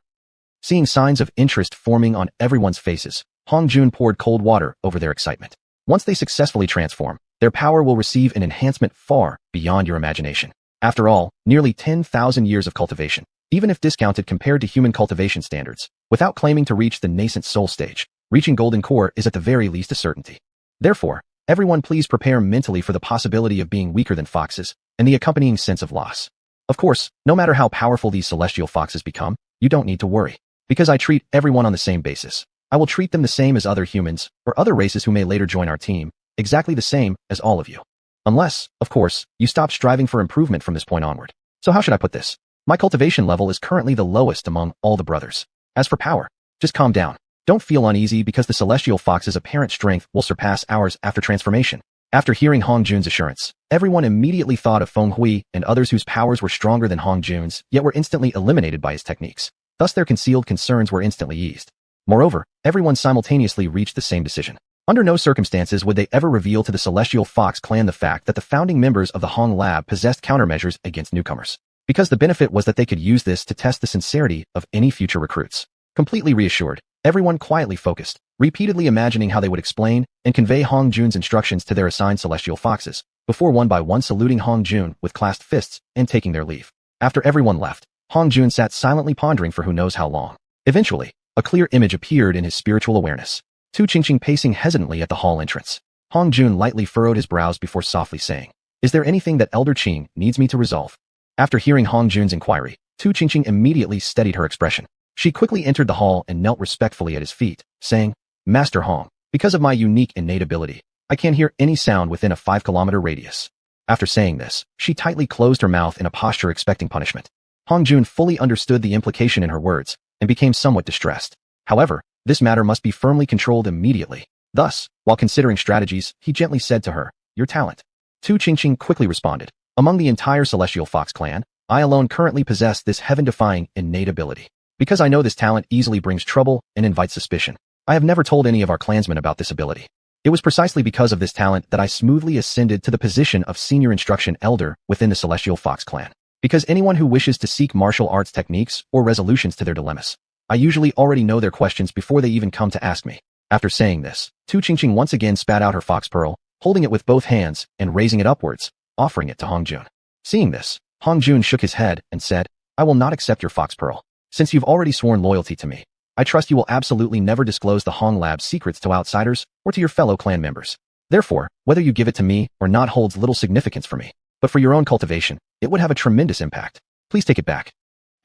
Seeing signs of interest forming on everyone's faces, Hongjun poured cold water over their excitement. Once they successfully transform, their power will receive an enhancement far beyond your imagination. After all, nearly 10,000 years of cultivation, even if discounted compared to human cultivation standards, without claiming to reach the nascent soul stage, reaching golden core is at the very least a certainty. Therefore, everyone please prepare mentally for the possibility of being weaker than foxes and the accompanying sense of loss. Of course, no matter how powerful these celestial foxes become, you don't need to worry, because I treat everyone on the same basis. I will treat them the same as other humans or other races who may later join our team, exactly the same as all of you. Unless, of course, you stop striving for improvement from this point onward. So how should I put this? My cultivation level is currently the lowest among all the brothers. As for power, just calm down. Don't feel uneasy because the celestial fox's apparent strength will surpass ours after transformation. After hearing Hong Jun's assurance, everyone immediately thought of Feng Hui and others whose powers were stronger than Hong Jun's, yet were instantly eliminated by his techniques. Thus their concealed concerns were instantly eased. Moreover, everyone simultaneously reached the same decision. Under no circumstances would they ever reveal to the Celestial Fox clan the fact that the founding members of the Hong Lab possessed countermeasures against newcomers, because the benefit was that they could use this to test the sincerity of any future recruits. Completely reassured, everyone quietly focused, repeatedly imagining how they would explain and convey Hong Jun's instructions to their assigned Celestial Foxes, before one by one saluting Hong Jun with clasped fists and taking their leave. After everyone left, Hong Jun sat silently pondering for who knows how long. Eventually, a clear image appeared in his spiritual awareness. Tu Qingqing pacing hesitantly at the hall entrance. Hong Jun lightly furrowed his brows before softly saying, "Is there anything that Elder Qing needs me to resolve?" After hearing Hong Jun's inquiry, Tu Qingqing immediately steadied her expression. She quickly entered the hall and knelt respectfully at his feet, saying, "Master Hong, because of my unique innate ability, I can't hear any sound within a 5-kilometer radius." After saying this, she tightly closed her mouth in a posture expecting punishment. Hong Jun fully understood the implication in her words and became somewhat distressed. However, this matter must be firmly controlled immediately. Thus, while considering strategies, he gently said to her, "Your talent." Tu Qingqing quickly responded, "Among the entire Celestial Fox clan, I alone currently possess this heaven-defying innate ability. Because I know this talent easily brings trouble and invites suspicion, I have never told any of our clansmen about this ability. It was precisely because of this talent that I smoothly ascended to the position of Senior Instruction Elder within the Celestial Fox clan. Because anyone who wishes to seek martial arts techniques or resolutions to their dilemmas, I usually already know their questions before they even come to ask me." After saying this, Tu Qingqing once again spat out her fox pearl, holding it with both hands and raising it upwards, offering it to Hong Jun. Seeing this, Hong Jun shook his head and said, "I will not accept your fox pearl. Since you've already sworn loyalty to me, I trust you will absolutely never disclose the Hong Lab's secrets to outsiders or to your fellow clan members. Therefore, whether you give it to me or not holds little significance for me. But for your own cultivation, it would have a tremendous impact. Please take it back."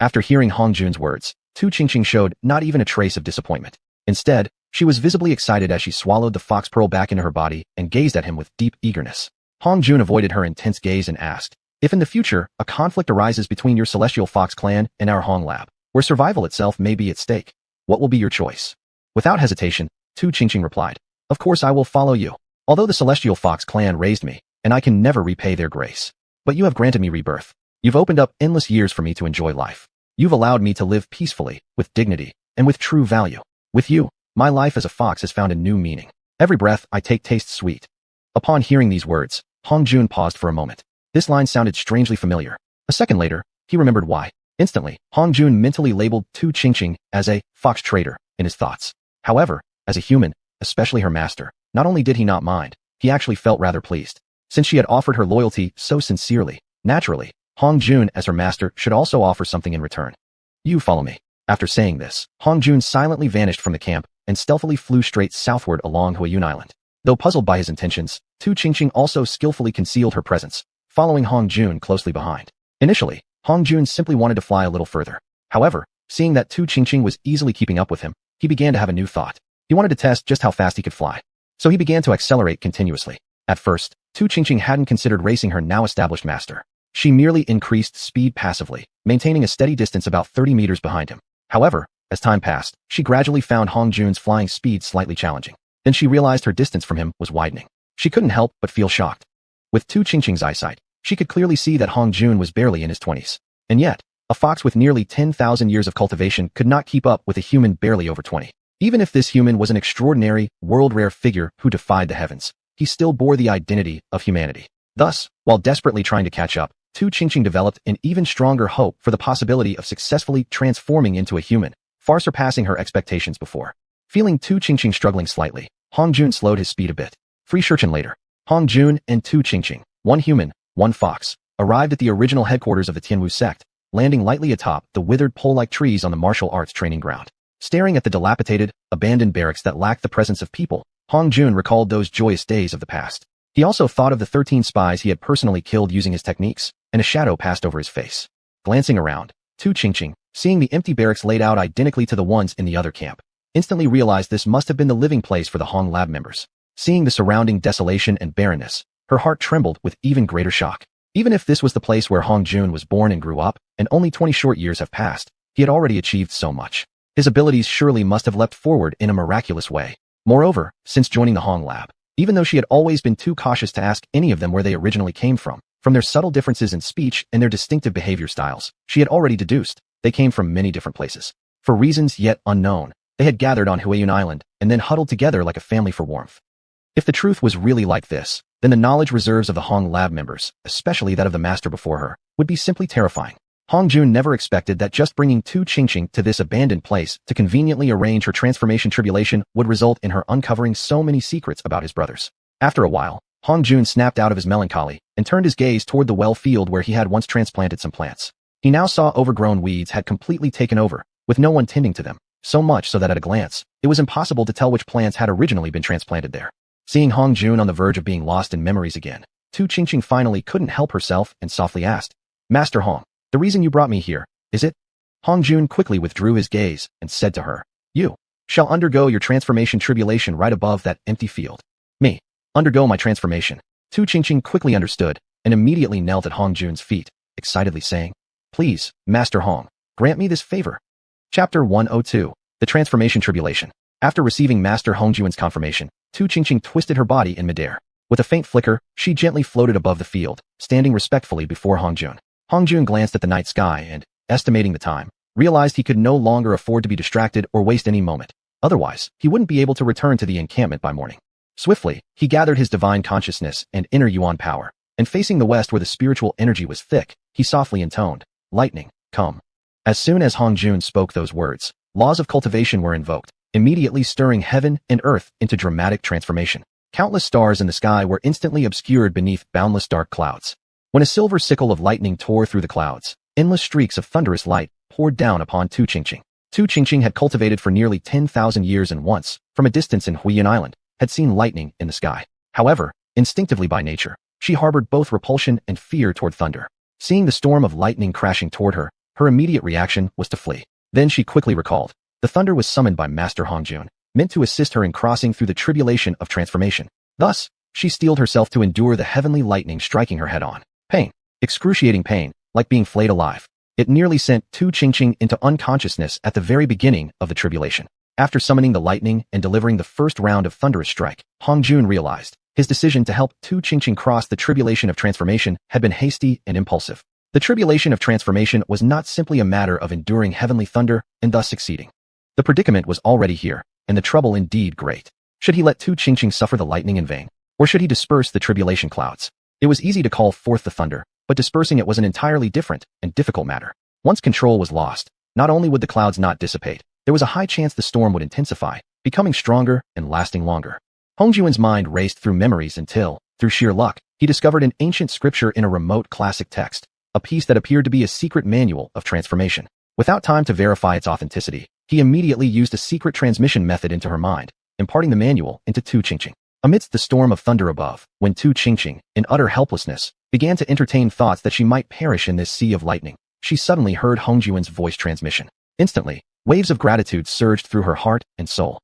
After hearing Hong Jun's words, Tu Qingqing showed not even a trace of disappointment. Instead, she was visibly excited as she swallowed the fox pearl back into her body and gazed at him with deep eagerness. Hong Jun avoided her intense gaze and asked, "If in the future, a conflict arises between your Celestial Fox clan and our Hong Lab, where survival itself may be at stake, what will be your choice?" Without hesitation, Tu Qingqing replied, "Of course I will follow you. Although the Celestial Fox clan raised me, and I can never repay their grace. But you have granted me rebirth. You've opened up endless years for me to enjoy life. You've allowed me to live peacefully, with dignity, and with true value. With you, my life as a fox has found a new meaning. Every breath I take tastes sweet." Upon hearing these words, Hong Jun paused for a moment. This line sounded strangely familiar. A second later, he remembered why. Instantly, Hong Jun mentally labeled Tu Qingqing as a fox traitor in his thoughts. However, as a human, especially her master, not only did he not mind, he actually felt rather pleased. Since she had offered her loyalty so sincerely, naturally, Hong Jun as her master should also offer something in return. "You follow me." After saying this, Hong Jun silently vanished from the camp and stealthily flew straight southward along Huayun Island. Though puzzled by his intentions, Tu Qingqing also skillfully concealed her presence, following Hong Jun closely behind. Initially, Hong Jun simply wanted to fly a little further. However, seeing that Tu Qingqing was easily keeping up with him, he began to have a new thought. He wanted to test just how fast he could fly. So he began to accelerate continuously. At first, Tu Qingqing hadn't considered racing her now-established master. She merely increased speed passively, maintaining a steady distance about 30 meters behind him. However, as time passed, she gradually found Hong Jun's flying speed slightly challenging. Then she realized her distance from him was widening. She couldn't help but feel shocked. With Tu Qingqing's eyesight, she could clearly see that Hong Jun was barely in his 20s. And yet, a fox with nearly 10,000 years of cultivation could not keep up with a human barely over 20. Even if this human was an extraordinary, world-rare figure who defied the heavens, he still bore the identity of humanity. Thus, while desperately trying to catch up, Tu Qingqing developed an even stronger hope for the possibility of successfully transforming into a human, far surpassing her expectations before. Feeling Tu Qingqing struggling slightly, Hong Jun slowed his speed a bit. 3 xiuxian later, Hong Jun and Tu Qingqing, one human, one fox, arrived at the original headquarters of the Tianwu sect, landing lightly atop the withered pole-like trees on the martial arts training ground. Staring at the dilapidated, abandoned barracks that lacked the presence of people, Hong Jun recalled those joyous days of the past. He also thought of the 13 spies he had personally killed using his techniques, and a shadow passed over his face. Glancing around, Tu Qingqing, seeing the empty barracks laid out identically to the ones in the other camp, instantly realized this must have been the living place for the Hong Lab members. Seeing the surrounding desolation and barrenness, her heart trembled with even greater shock. Even if this was the place where Hong Jun was born and grew up, and only 20 short years have passed, he had already achieved so much. His abilities surely must have leapt forward in a miraculous way. Moreover, since joining the Hong Lab, even though she had always been too cautious to ask any of them where they originally came from their subtle differences in speech and their distinctive behavior styles, she had already deduced they came from many different places. For reasons yet unknown, they had gathered on Xiuxian Island and then huddled together like a family for warmth. If the truth was really like this, then the knowledge reserves of the Hong Lab members, especially that of the master before her, would be simply terrifying. Hong Jun never expected that just bringing Tu Qingqing to this abandoned place to conveniently arrange her transformation tribulation would result in her uncovering so many secrets about his brothers. After a while, Hong Jun snapped out of his melancholy and turned his gaze toward the well field where he had once transplanted some plants. He now saw overgrown weeds had completely taken over, with no one tending to them, so much so that at a glance, it was impossible to tell which plants had originally been transplanted there. Seeing Hong Jun on the verge of being lost in memories again, Tu Qingqing finally couldn't help herself and softly asked, "Master Hong, the reason you brought me here, is it?" Hong Jun quickly withdrew his gaze and said to her, "You shall undergo your transformation tribulation right above that empty field." "Me? Undergo my transformation?" Tu Qingqing quickly understood and immediately knelt at Hong Jun's feet, excitedly saying, "Please, Master Hong, grant me this favor." Chapter 102. The Transformation Tribulation. After receiving Master Hong Jun's confirmation, Tu Qingqing twisted her body in midair. With a faint flicker, she gently floated above the field, standing respectfully before Hong Jun. Hong Jun glanced at the night sky and, estimating the time, realized he could no longer afford to be distracted or waste any moment. Otherwise, he wouldn't be able to return to the encampment by morning. Swiftly, he gathered his divine consciousness and inner yuan power, and facing the west where the spiritual energy was thick, he softly intoned, "Lightning, come." As soon as Hong Jun spoke those words, laws of cultivation were invoked, immediately stirring heaven and earth into dramatic transformation. Countless stars in the sky were instantly obscured beneath boundless dark clouds. When a silver sickle of lightning tore through the clouds, endless streaks of thunderous light poured down upon Tu Qingqing. Tu Qingqing had cultivated for nearly 10,000 years and once, from a distance in Xiuxian Island, had seen lightning in the sky. However, instinctively by nature, she harbored both repulsion and fear toward thunder. Seeing the storm of lightning crashing toward her, her immediate reaction was to flee. Then she quickly recalled. The thunder was summoned by Master Hong Jun, meant to assist her in crossing through the tribulation of transformation. Thus, she steeled herself to endure the heavenly lightning striking her head on. Pain. Excruciating pain, like being flayed alive. It nearly sent Tu Qingqing into unconsciousness at the very beginning of the tribulation. After summoning the lightning and delivering the first round of thunderous strike, Hong Jun realized his decision to help Tu Qingqing cross the tribulation of transformation had been hasty and impulsive. The tribulation of transformation was not simply a matter of enduring heavenly thunder and thus succeeding. The predicament was already here, and the trouble indeed great. Should he let Tu Qingqing suffer the lightning in vain, or should he disperse the tribulation clouds? It was easy to call forth the thunder, but dispersing it was an entirely different and difficult matter. Once control was lost, not only would the clouds not dissipate, there was a high chance the storm would intensify, becoming stronger and lasting longer. Hong Jun's mind raced through memories until, through sheer luck, he discovered an ancient scripture in a remote classic text, a piece that appeared to be a secret manual of transformation. Without time to verify its authenticity, he immediately used a secret transmission method into her mind, imparting the manual into Tu Qingqing. Amidst the storm of thunder above, when Tu Qingqing, in utter helplessness, began to entertain thoughts that she might perish in this sea of lightning, she suddenly heard Hong Jun's voice transmission. Instantly, waves of gratitude surged through her heart and soul.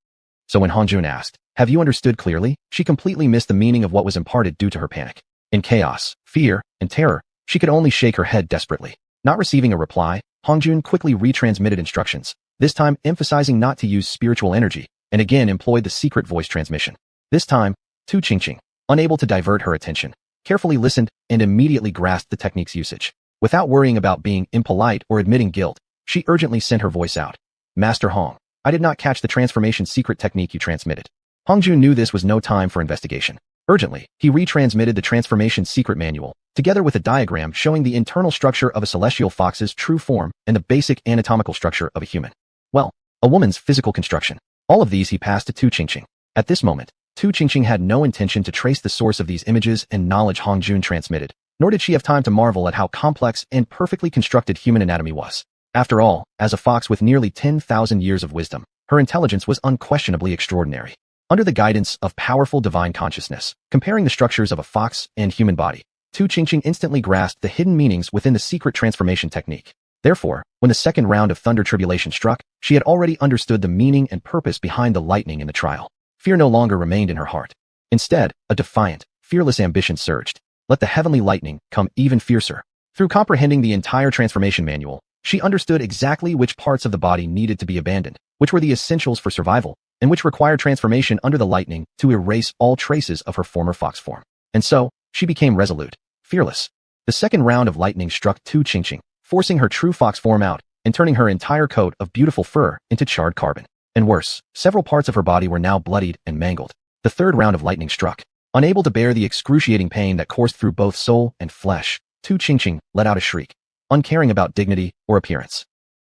So when Hong Jun asked, "Have you understood clearly?" she completely missed the meaning of what was imparted due to her panic. In chaos, fear, and terror, she could only shake her head desperately. Not receiving a reply, Hong Jun quickly retransmitted instructions, this time emphasizing not to use spiritual energy, and again employed the secret voice transmission. This time, Tu Qingqing, unable to divert her attention, carefully listened and immediately grasped the technique's usage. Without worrying about being impolite or admitting guilt, she urgently sent her voice out. "Master Hong, I did not catch the transformation secret technique you transmitted." Hong Jun knew this was no time for investigation. Urgently, he retransmitted the transformation secret manual, together with a diagram showing the internal structure of a celestial fox's true form and the basic anatomical structure of a human. Well, a woman's physical construction. All of these he passed to Tu Qingqing. At this moment, Tu Qingqing had no intention to trace the source of these images and knowledge Hong Jun transmitted, nor did she have time to marvel at how complex and perfectly constructed human anatomy was. After all, as a fox with nearly 10,000 years of wisdom, her intelligence was unquestionably extraordinary. Under the guidance of powerful divine consciousness, comparing the structures of a fox and human body, xiuxian instantly grasped the hidden meanings within the secret transformation technique. Therefore, when the second round of thunder tribulation struck, she had already understood the meaning and purpose behind the lightning in the trial. Fear no longer remained in her heart. Instead, a defiant, fearless ambition surged. Let the heavenly lightning come even fiercer. Through comprehending the entire transformation manual, she understood exactly which parts of the body needed to be abandoned, which were the essentials for survival, and which required transformation under the lightning to erase all traces of her former fox form. And so, she became resolute, fearless. The second round of lightning struck xiuxian, forcing her true fox form out and turning her entire coat of beautiful fur into charred carbon. And worse, several parts of her body were now bloodied and mangled. The third round of lightning struck. Unable to bear the excruciating pain that coursed through both soul and flesh, xiuxian let out a shriek, uncaring about dignity or appearance.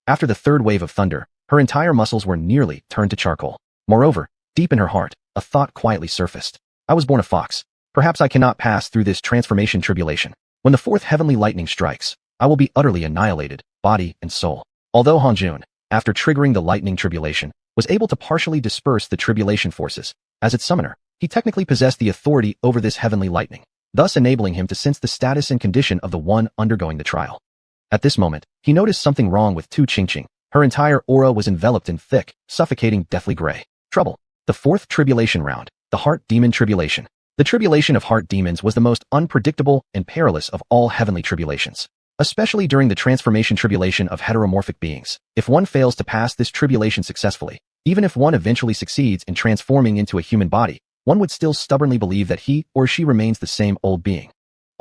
After the third wave of thunder, her entire muscles were nearly turned to charcoal. Moreover, deep in her heart, a thought quietly surfaced. I was born a fox. Perhaps I cannot pass through this transformation tribulation. When the fourth heavenly lightning strikes, I will be utterly annihilated, body and soul. Although Hanjun, after triggering the lightning tribulation, was able to partially disperse the tribulation forces, as its summoner, he technically possessed the authority over this heavenly lightning, thus enabling him to sense the status and condition of the one undergoing the trial. At this moment, he noticed something wrong with xiuxian. Her entire aura was enveloped in thick, suffocating deathly gray. Trouble. The fourth tribulation round, the heart demon tribulation. The tribulation of heart demons was the most unpredictable and perilous of all heavenly tribulations, especially during the transformation tribulation of heteromorphic beings. If one fails to pass this tribulation successfully, even if one eventually succeeds in transforming into a human body, one would still stubbornly believe that he or she remains the same old being.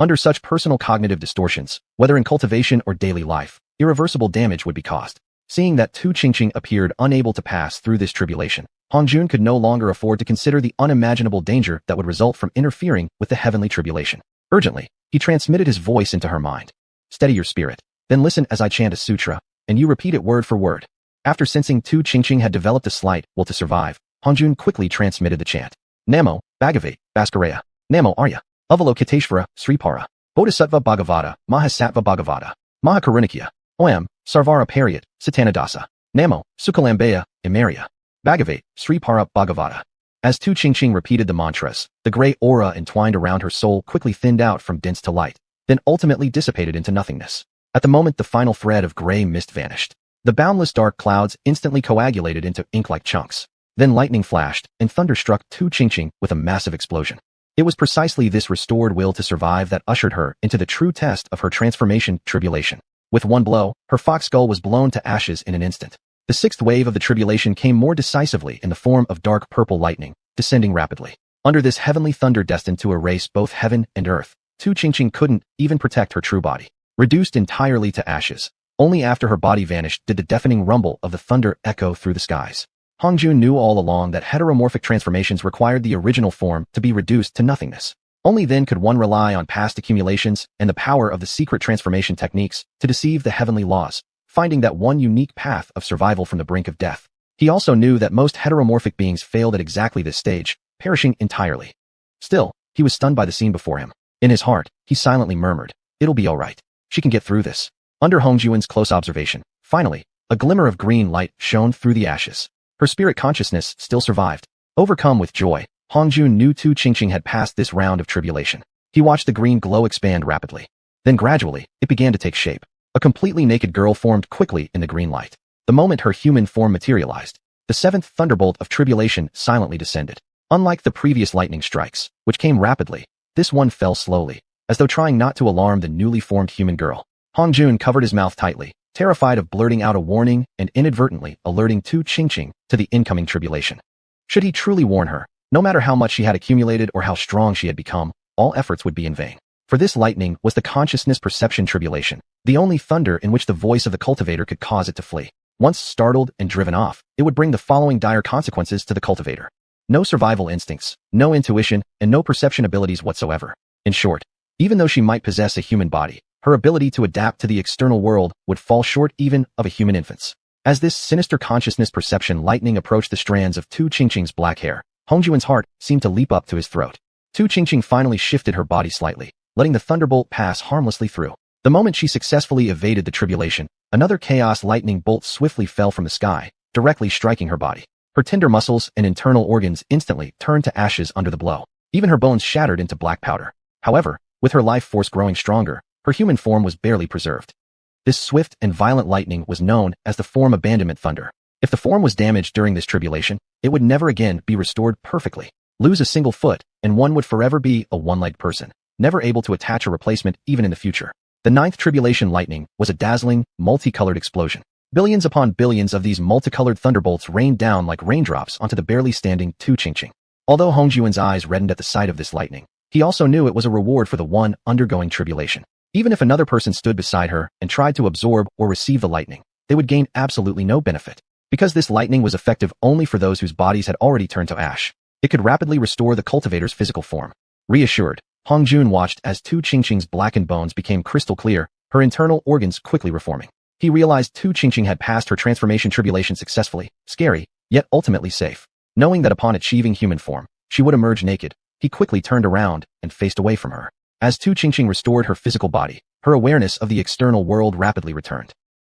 Under such personal cognitive distortions, whether in cultivation or daily life, irreversible damage would be caused. Seeing that xiuxian appeared unable to pass through this tribulation, Hanjun could no longer afford to consider the unimaginable danger that would result from interfering with the heavenly tribulation. Urgently, he transmitted his voice into her mind. Steady your spirit, then listen as I chant a sutra, and you repeat it word for word. After sensing xiuxian had developed a slight will to survive, Hanjun quickly transmitted the chant. Namo, Bhagavate, Bhaskareya, Namo Arya, Avalokiteshvara, Sripara, Bodhisattva Bhagavata, Mahasattva Bhagavata, Mahakarunakya, Om, Sarvara Pariat, Satanadasa, Namo, Sukalambaya, Imaria, Bhagavate, Sripara Bhagavata. As xiuxian repeated the mantras, the gray aura entwined around her soul quickly thinned out from dense to light, then ultimately dissipated into nothingness. At the moment the final thread of gray mist vanished, the boundless dark clouds instantly coagulated into ink-like chunks. Then lightning flashed, and thunder struck xiuxian with a massive explosion. It was precisely this restored will to survive that ushered her into the true test of her transformation tribulation. With one blow, her fox skull was blown to ashes in an instant. The sixth wave of the tribulation came more decisively in the form of dark purple lightning, descending rapidly. Under this heavenly thunder destined to erase both heaven and earth, xiuxian couldn't even protect her true body. Reduced entirely to ashes, only after her body vanished did the deafening rumble of the thunder echo through the skies. Hanjun knew all along that heteromorphic transformations required the original form to be reduced to nothingness. Only then could one rely on past accumulations and the power of the secret transformation techniques to deceive the heavenly laws, finding that one unique path of survival from the brink of death. He also knew that most heteromorphic beings failed at exactly this stage, perishing entirely. Still, he was stunned by the scene before him. In his heart, he silently murmured, "It'll be all right. She can get through this." Under Hongjuan's close observation, finally, a glimmer of green light shone through the ashes. Her spirit consciousness still survived. Overcome with joy, Hangjun knew xiuxian had passed this round of tribulation. He watched the green glow expand rapidly. Then gradually, it began to take shape. A completely naked girl formed quickly in the green light. The moment her human form materialized, the seventh thunderbolt of tribulation silently descended. Unlike the previous lightning strikes, which came rapidly, this one fell slowly, as though trying not to alarm the newly formed human girl. Hangjun covered his mouth tightly, terrified of blurting out a warning and inadvertently alerting xiuxian to the incoming tribulation. Should he truly warn her, no matter how much she had accumulated or how strong she had become, all efforts would be in vain. For this lightning was the consciousness perception tribulation, the only thunder in which the voice of the cultivator could cause it to flee. Once startled and driven off, it would bring the following dire consequences to the cultivator. No survival instincts, no intuition, and no perception abilities whatsoever. In short, even though she might possess a human body, her ability to adapt to the external world would fall short even of a human infant's. As this sinister consciousness perception lightning approached the strands of xiuxian's black hair, Hongjuan's heart seemed to leap up to his throat. Xiuxian finally shifted her body slightly, letting the thunderbolt pass harmlessly through. The moment she successfully evaded the tribulation, another chaos lightning bolt swiftly fell from the sky, directly striking her body. Her tender muscles and internal organs instantly turned to ashes under the blow. Even her bones shattered into black powder. However, with her life force growing stronger, her human form was barely preserved. This swift and violent lightning was known as the form abandonment thunder. If the form was damaged during this tribulation, it would never again be restored perfectly. Lose a single foot, and one would forever be a one-legged person, never able to attach a replacement even in the future. The ninth tribulation lightning was a dazzling, multicolored explosion. Billions upon billions of these multicolored thunderbolts rained down like raindrops onto the barely standing xiuxian. Although Hongjuan's eyes reddened at the sight of this lightning, he also knew it was a reward for the one undergoing tribulation. Even if another person stood beside her and tried to absorb or receive the lightning, they would gain absolutely no benefit. Because this lightning was effective only for those whose bodies had already turned to ash, it could rapidly restore the cultivator's physical form. Reassured, Hongjun watched as xiuxian's blackened bones became crystal clear, her internal organs quickly reforming. He realized xiuxian had passed her transformation tribulation successfully, scary, yet ultimately safe. Knowing that upon achieving human form, she would emerge naked, he quickly turned around and faced away from her. As xiuxian restored her physical body, her awareness of the external world rapidly returned.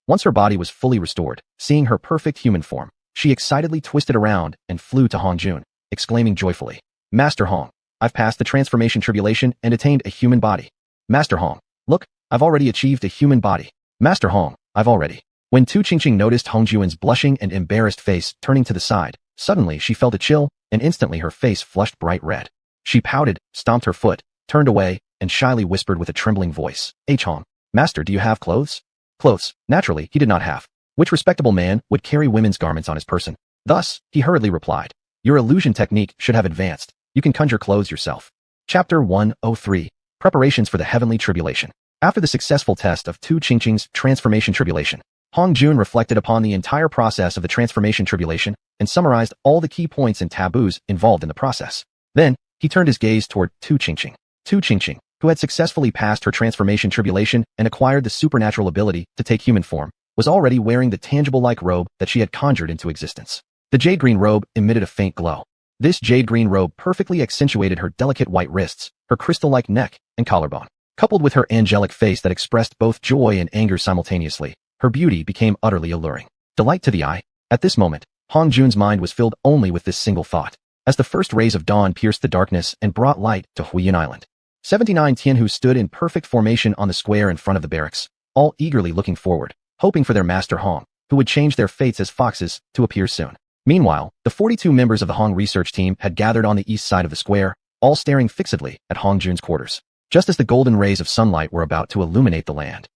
Once her body was fully restored, seeing her perfect human form, she excitedly twisted around and flew to Hongjun, exclaiming joyfully, "Master Hong, I've passed the transformation tribulation and attained a human body. Master Hong, look, I've already achieved a human body. Master Hong, I've already." When xiuxian noticed Hongjuan's blushing and embarrassed face turning to the side, suddenly she felt a chill, and instantly her face flushed bright red. She pouted, stomped her foot, turned away, and shyly whispered with a trembling voice, "Hong, Master, do you have clothes?" Clothes, naturally, he did not have. Which respectable man would carry women's garments on his person? Thus, he hurriedly replied, "Your illusion technique should have advanced. You can conjure clothes yourself." Chapter 103. Preparations for the Heavenly Tribulation. After the successful test of xiuxian's transformation tribulation, Hongjun reflected upon the entire process of the transformation tribulation and summarized all the key points and taboos involved in the process. Then, he turned his gaze toward xiuxian. Xiuxian, who had successfully passed her transformation tribulation and acquired the supernatural ability to take human form, was already wearing the tangible-like robe that she had conjured into existence. The jade green robe emitted a faint glow. This jade green robe perfectly accentuated her delicate white wrists, her crystal-like neck, and collarbone. Coupled with her angelic face that expressed both joy and anger simultaneously, her beauty became utterly alluring. Delight to the eye. At this moment, Hongjun's mind was filled only with this single thought. As the first rays of dawn pierced the darkness and brought light to Huiyan Island, 79 Tianhu stood in perfect formation on the square in front of the barracks, all eagerly looking forward, hoping for their master Hong, who would change their fates as foxes, to appear soon. Meanwhile, the 42 members of the Hong research team had gathered on the east side of the square, all staring fixedly at Hongjun's quarters. Just as the golden rays of sunlight were about to illuminate the land,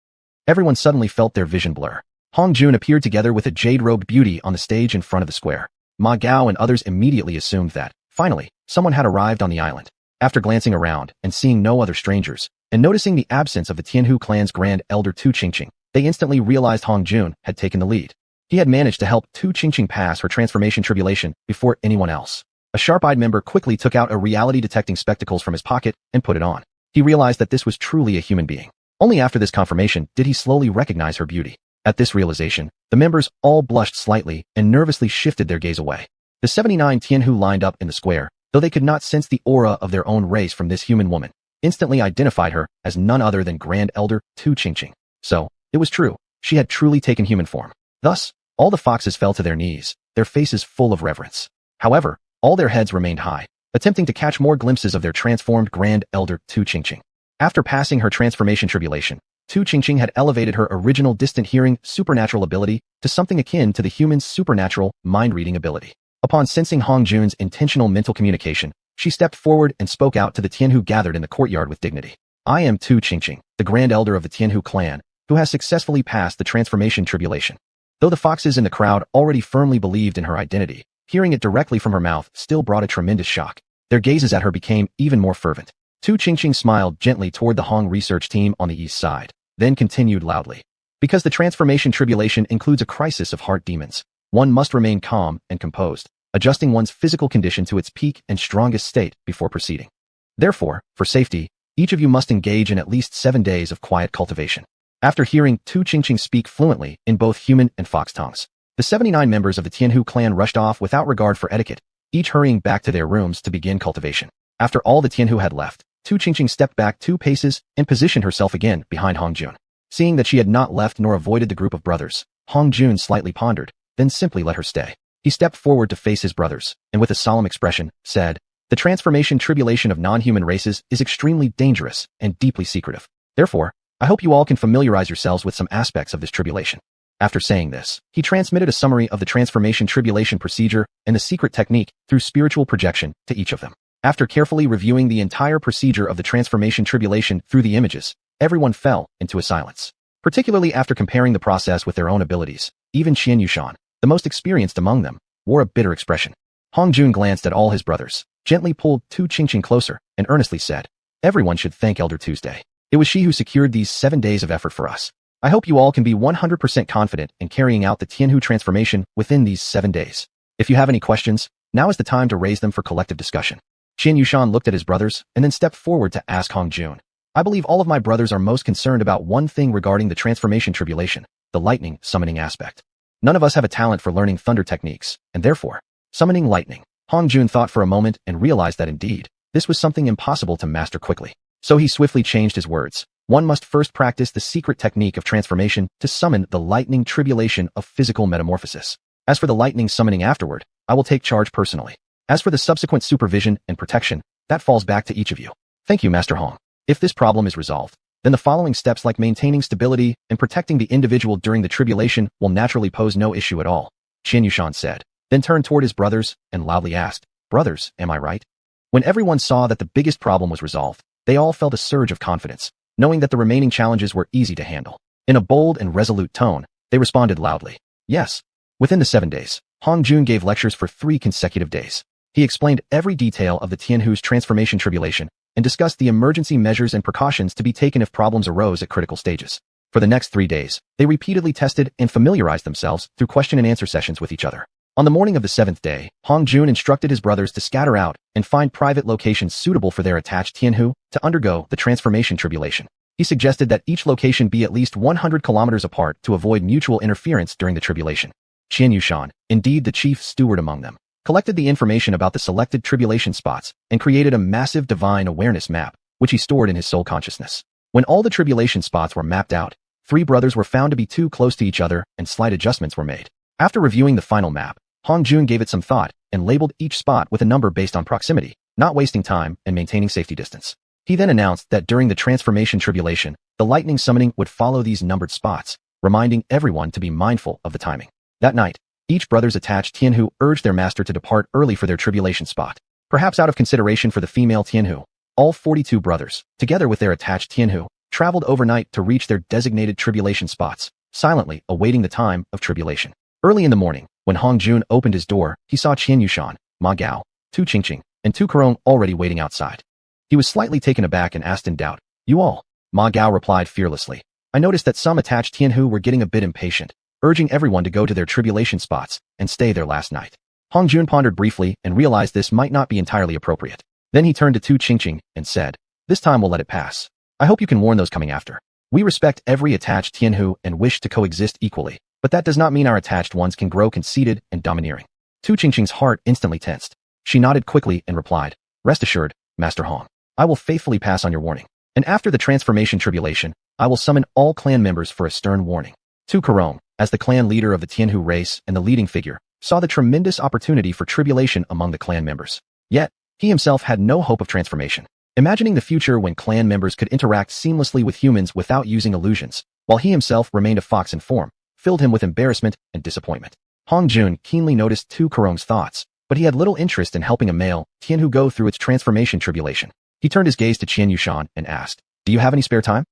everyone suddenly felt their vision blur. Hongjun appeared together with a jade-robed beauty on the stage in front of the square. Ma Gao and others immediately assumed that, finally, someone had arrived on the island. After glancing around and seeing no other strangers, and noticing the absence of the Tianhu clan's grand elder xiuxian, they instantly realized Hongjun had taken the lead. He had managed to help xiuxian pass her transformation tribulation before anyone else. A sharp-eyed member quickly took out a reality-detecting spectacles from his pocket and put it on. He realized that this was truly a human being. Only after this confirmation did he slowly recognize her beauty. At this realization, the members all blushed slightly and nervously shifted their gaze away. The 79 Tianhu lined up in the square, though they could not sense the aura of their own race from this human woman, instantly identified her as none other than Grand Elder xiuxian. So, it was true, she had truly taken human form. Thus, all the foxes fell to their knees, their faces full of reverence. However, all their heads remained high, attempting to catch more glimpses of their transformed Grand Elder xiuxian. After passing her transformation tribulation, xiuxian had elevated her original distant hearing supernatural ability to something akin to the human's supernatural mind-reading ability. Upon sensing Hongjun's intentional mental communication, she stepped forward and spoke out to the Tianhu gathered in the courtyard with dignity. "I am xiuxian, the Grand Elder of the Tianhu clan, who has successfully passed the transformation tribulation." Though the foxes in the crowd already firmly believed in her identity, hearing it directly from her mouth still brought a tremendous shock. Their gazes at her became even more fervent. Xiuxian smiled gently toward the Hong research team on the east side, then continued loudly. "Because the transformation tribulation includes a crisis of heart demons, one must remain calm and composed, adjusting one's physical condition to its peak and strongest state before proceeding. Therefore, for safety, each of you must engage in at least 7 days of quiet cultivation." After hearing xiuxian speak fluently in both human and fox tongues, the 79 members of the Tianhu clan rushed off without regard for etiquette, each hurrying back to their rooms to begin cultivation. After all the Tianhu had left, Tu Qingqing stepped back 2 paces and positioned herself again behind Hong Jun. Seeing that she had not left nor avoided the group of brothers, Hong Jun slightly pondered, then simply let her stay. He stepped forward to face his brothers, and with a solemn expression, said, "The transformation tribulation of non-human races is extremely dangerous and deeply secretive. Therefore, I hope you all can familiarize yourselves with some aspects of this tribulation." After saying this, he transmitted a summary of the transformation tribulation procedure and the secret technique through spiritual projection to each of them. After carefully reviewing the entire procedure of the transformation tribulation through the images, everyone fell into a silence. Particularly after comparing the process with their own abilities, even xiuxian, the most experienced among them, wore a bitter expression. Hong Jun glanced at all his brothers, gently pulled Tu Qingqing closer, and earnestly said, "Everyone should thank Elder Tuesday. It was she who secured these 7 days of effort for us. I hope you all can be 100% confident in carrying out the Tianhu transformation within these 7 days. If you have any questions, now is the time to raise them for collective discussion." Xianxia looked at his brothers and then stepped forward to ask Hong Jun, "I believe all of my brothers are most concerned about one thing regarding the transformation tribulation, the lightning summoning aspect. None of us have a talent for learning thunder techniques, and therefore, summoning lightning." Hong Jun thought for a moment and realized that indeed, this was something impossible to master quickly. So he swiftly changed his words. One must first practice the secret technique of transformation to summon the lightning tribulation of physical metamorphosis. As for the lightning summoning afterward, I will take charge personally. As for the subsequent supervision and protection, that falls back to each of you. Thank you, Master Hong. If this problem is resolved, then the following steps like maintaining stability and protecting the individual during the tribulation will naturally pose no issue at all, Xianxia said, then turned toward his brothers and loudly asked, "Brothers, am I right?" When everyone saw that the biggest problem was resolved, they all felt a surge of confidence, knowing that the remaining challenges were easy to handle. In a bold and resolute tone, they responded loudly, "Yes." Within the 7 days, Hong Jun gave lectures for 3 consecutive days. He explained every detail of the Tianhu's transformation tribulation and discussed the emergency measures and precautions to be taken if problems arose at critical stages. For the next 3 days, they repeatedly tested and familiarized themselves through question and answer sessions with each other. On the morning of the 7th day, Hong Jun instructed his brothers to scatter out and find private locations suitable for their attached Tianhu to undergo the transformation tribulation. He suggested that each location be at least 100 kilometers apart to avoid mutual interference during the tribulation. Xianxia, indeed the chief steward among them, collected the information about the selected tribulation spots and created a massive divine awareness map, which he stored in his soul consciousness. When all the tribulation spots were mapped out, 3 brothers were found to be too close to each other and slight adjustments were made. After reviewing the final map, Hong Jun gave it some thought and labeled each spot with a number based on proximity, not wasting time and maintaining safety distance. He then announced that during the transformation tribulation, the lightning summoning would follow these numbered spots, reminding everyone to be mindful of the timing. That night, each brother's attached Tianhu urged their master to depart early for their tribulation spot. Perhaps out of consideration for the female Tianhu, all 42 brothers, together with their attached Tianhu, traveled overnight to reach their designated tribulation spots, silently awaiting the time of tribulation. Early in the morning, when Hong Jun opened his door, he saw Xianxia, Ma Gao, Tu Qingqing, and Tu Kerong already waiting outside. He was slightly taken aback and asked in doubt, "You all?" Ma Gao replied fearlessly, "I noticed that some attached Tianhu were getting a bit impatient, urging everyone to go to their tribulation spots and stay there last night." Hong Jun pondered briefly and realized this might not be entirely appropriate. Then he turned to Tu Qingqing and said, "This time we'll let it pass. I hope you can warn those coming after. We respect every attached Tianhu and wish to coexist equally, but that does not mean our attached ones can grow conceited and domineering." Tu Qingqing's heart instantly tensed. She nodded quickly and replied, "Rest assured, Master Hong. I will faithfully pass on your warning. And after the transformation tribulation, I will summon all clan members for a stern warning." Tu Kerong, as the clan leader of the Tianhu race and the leading figure, saw the tremendous opportunity for tribulation among the clan members. Yet, he himself had no hope of transformation. Imagining the future when clan members could interact seamlessly with humans without using illusions, while he himself remained a fox in form, filled him with embarrassment and disappointment. Hong Jun keenly noticed Tu Kerong's thoughts, but he had little interest in helping a male Tianhu go through its transformation tribulation. He turned his gaze to Xianxia and asked, "Do you have any spare time?"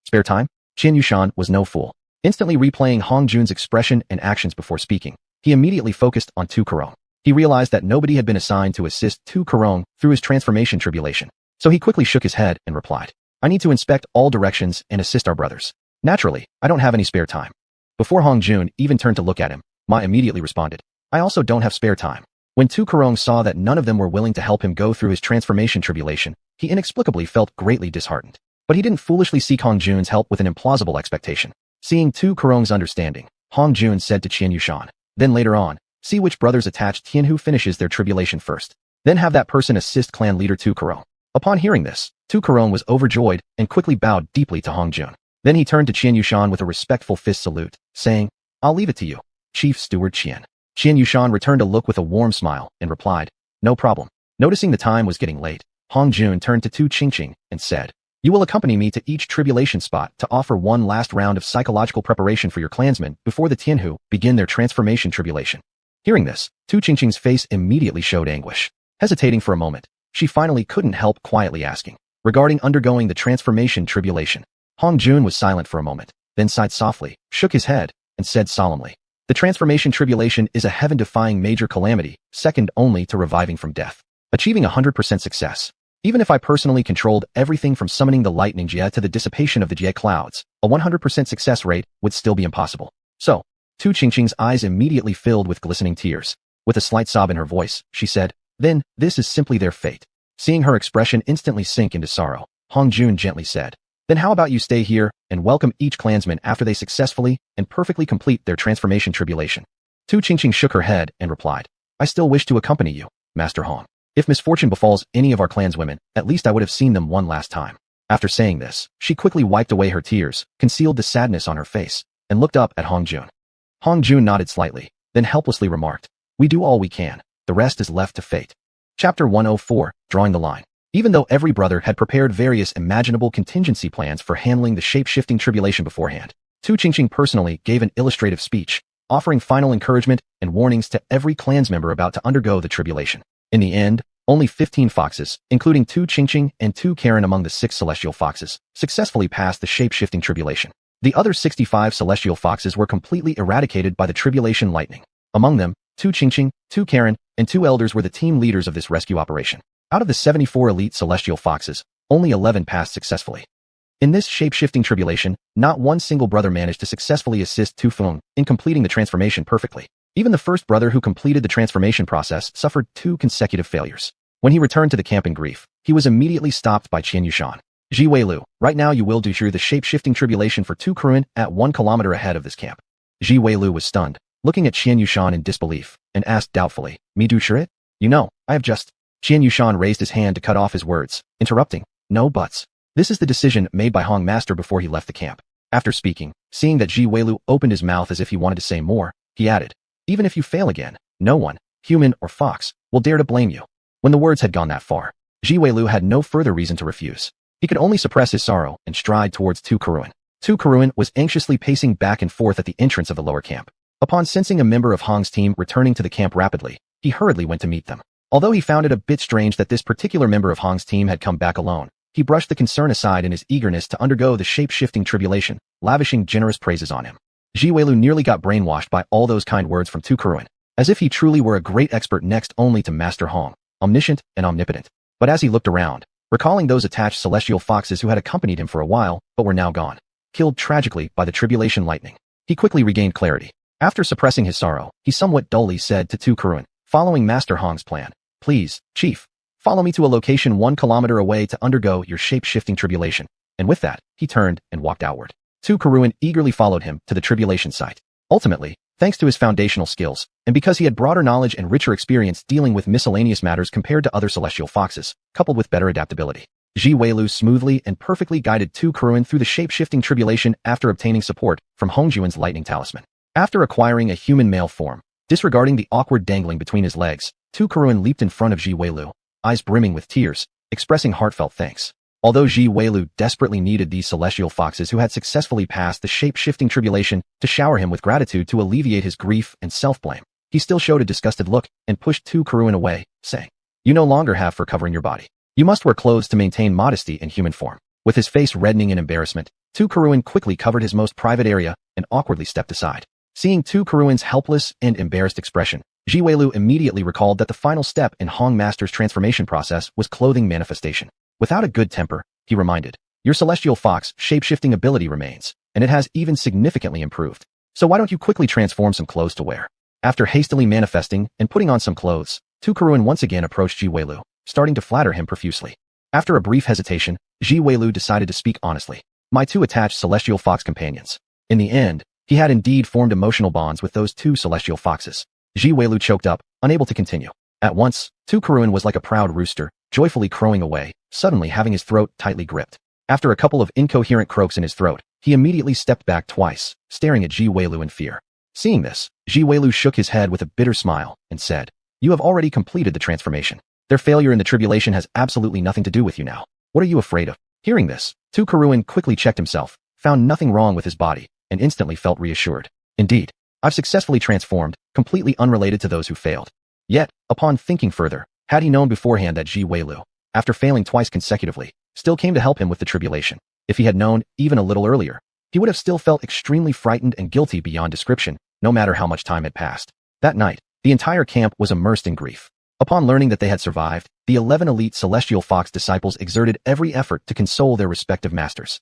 "Spare time?" Xianxia was no fool. Instantly replaying Hong Jun's expression and actions before speaking, he immediately focused on Tu Kerong. He realized that nobody had been assigned to assist Tu Kerong through his transformation tribulation, so he quickly shook his head and replied, "I need to inspect all directions and assist our brothers. Naturally, I don't have any spare time." Before Hong Jun even turned to look at him, Ma immediately responded, "I also don't have spare time." When Tu Kerong saw that none of them were willing to help him go through his transformation tribulation, he inexplicably felt greatly disheartened. But he didn't foolishly seek Hong Jun's help with an implausible expectation. Seeing Tu Kerong's understanding, Hong Jun said to Xianxia, "Then later on, see which brothers attached Tianhu finishes their tribulation first. Then have that person assist clan leader Tu Kerong." Upon hearing this, Tu Caron was overjoyed and quickly bowed deeply to Hong Jun. Then he turned to xianxuan with a respectful fist salute, saying, "I'll leave it to you, Chief Steward Qian." Xianxuan returned a look with a warm smile and replied, "No problem." Noticing the time was getting late, Hong Jun turned to Tu Qingqing and said, "You will accompany me to each tribulation spot to offer one last round of psychological preparation for your clansmen before the Tianhu begin their transformation tribulation." Hearing this, Tu Qingqing's face immediately showed anguish. Hesitating for a moment, she finally couldn't help quietly asking, regarding undergoing the transformation tribulation. Hong Jun was silent for a moment, then sighed softly, shook his head, and said solemnly, "The transformation tribulation is a heaven-defying major calamity, second only to reviving from death. Achieving 100% success. Even if I personally controlled everything from summoning the lightning jie to the dissipation of the jie clouds, a 100% success rate would still be impossible." So, Tu Qingqing's eyes immediately filled with glistening tears. With a slight sob in her voice, she said, "Then, this is simply their fate." Seeing her expression instantly sink into sorrow, Hong Jun gently said, "Then how about you stay here and welcome each clansman after they successfully and perfectly complete their transformation tribulation?" Tu Qingqing shook her head and replied, "I still wish to accompany you, Master Hong. If misfortune befalls any of our clanswomen, at least I would have seen them one last time." After saying this, she quickly wiped away her tears, concealed the sadness on her face, and looked up at Hong Jun. Hong Jun nodded slightly, then helplessly remarked, "We do all we can. The rest is left to fate." Chapter 104, Drawing the Line. Even though every brother had prepared various imaginable contingency plans for handling the shape-shifting tribulation beforehand, Tu Qingqing personally gave an illustrative speech, offering final encouragement and warnings to every clansmember about to undergo the tribulation. In the end, only 15 foxes, including Tu Qingqing and Tu Karen among the 6 celestial foxes, successfully passed the shape-shifting tribulation. The other 65 celestial foxes were completely eradicated by the tribulation lightning. Among them, Tu Qingqing, Tu Karen, and 2 elders were the team leaders of this rescue operation. Out of the 74 elite celestial foxes, only 11 passed successfully. In this shape-shifting tribulation, not one single brother managed to successfully assist Tu Feng in completing the transformation perfectly. Even the first brother who completed the transformation process suffered 2 consecutive failures. When he returned to the camp in grief, he was immediately stopped by Xianxuan. "Ji Weilu, right now you will do through the shape-shifting tribulation for Tu Caron at 1 kilometer ahead of this camp." Ji Weilu was stunned, looking at Xianxuan in disbelief, and asked doubtfully, "Me do sure it? You know, I have just..." Xianxuan raised his hand to cut off his words, interrupting, "No buts. This is the decision made by Hong Master before he left the camp." After speaking, seeing that Ji Weilu opened his mouth as if he wanted to say more, he added, "Even if you fail again, no one, human or fox, will dare to blame you." When the words had gone that far, Ji Weilu had no further reason to refuse. He could only suppress his sorrow and stride towards Tu Caron. Tu Caron was anxiously pacing back and forth at the entrance of the lower camp. Upon sensing a member of Hong's team returning to the camp rapidly, he hurriedly went to meet them. Although he found it a bit strange that this particular member of Hong's team had come back alone, he brushed the concern aside in his eagerness to undergo the shape-shifting tribulation, lavishing generous praises on him. Ji Weilu nearly got brainwashed by all those kind words from Tu Caron, as if he truly were a great expert next only to Master Hong, omniscient and omnipotent. But as he looked around, recalling those attached celestial foxes who had accompanied him for a while but were now gone, killed tragically by the tribulation lightning, he quickly regained clarity. After suppressing his sorrow, he somewhat dully said to Tu Caron, following Master Hong's plan, "Please, Chief, follow me to a location 1 kilometer away to undergo your shape-shifting tribulation." And with that, he turned and walked outward. Tu Caron eagerly followed him to the tribulation site. Ultimately, thanks to his foundational skills, and because he had broader knowledge and richer experience dealing with miscellaneous matters compared to other celestial foxes, coupled with better adaptability, Ji Weilu smoothly and perfectly guided Tu Caron through the shape-shifting tribulation after obtaining support from Hongjuan's lightning talisman. After acquiring a human male form, disregarding the awkward dangling between his legs, Tu Caron leaped in front of Ji Weilu, eyes brimming with tears, expressing heartfelt thanks. Although Ji Weilu desperately needed these celestial foxes who had successfully passed the shape-shifting tribulation to shower him with gratitude to alleviate his grief and self-blame, he still showed a disgusted look and pushed Tu Caron away, saying, "You no longer have fur covering your body. You must wear clothes to maintain modesty in human form." With his face reddening in embarrassment, Tu Caron quickly covered his most private area and awkwardly stepped aside. Seeing Tu Caron's helpless and embarrassed expression, Ji Weilu immediately recalled that the final step in Hong Master's transformation process was clothing manifestation. Without a good temper, he reminded, "Your celestial fox shape-shifting ability remains, and it has even significantly improved. So why don't you quickly transform some clothes to wear?" After hastily manifesting and putting on some clothes, Tu Caron once again approached Ji Weilu, starting to flatter him profusely. After a brief hesitation, Ji Weilu decided to speak honestly. "My 2 attached celestial fox companions." In the end, he had indeed formed emotional bonds with those 2 celestial foxes. Ji Weilu choked up, unable to continue. At once, Tukaruan was like a proud rooster, joyfully crowing away, suddenly having his throat tightly gripped. After a couple of incoherent croaks in his throat, he immediately stepped back twice, staring at Ji Weilu in fear. Seeing this, Ji Weilu shook his head with a bitter smile and said, "You have already completed the transformation. Their failure in the tribulation has absolutely nothing to do with you now. What are you afraid of?" Hearing this, Tukaruan quickly checked himself, found nothing wrong with his body, and instantly felt reassured. Indeed, I've successfully transformed, completely unrelated to those who failed. Yet, upon thinking further, had he known beforehand that Ji Weilu, after failing twice consecutively, still came to help him with the tribulation, if he had known even a little earlier, he would have still felt extremely frightened and guilty beyond description, no matter how much time had passed. That night, the entire camp was immersed in grief. Upon learning that they had survived, the 11 elite Celestial Fox disciples exerted every effort to console their respective masters.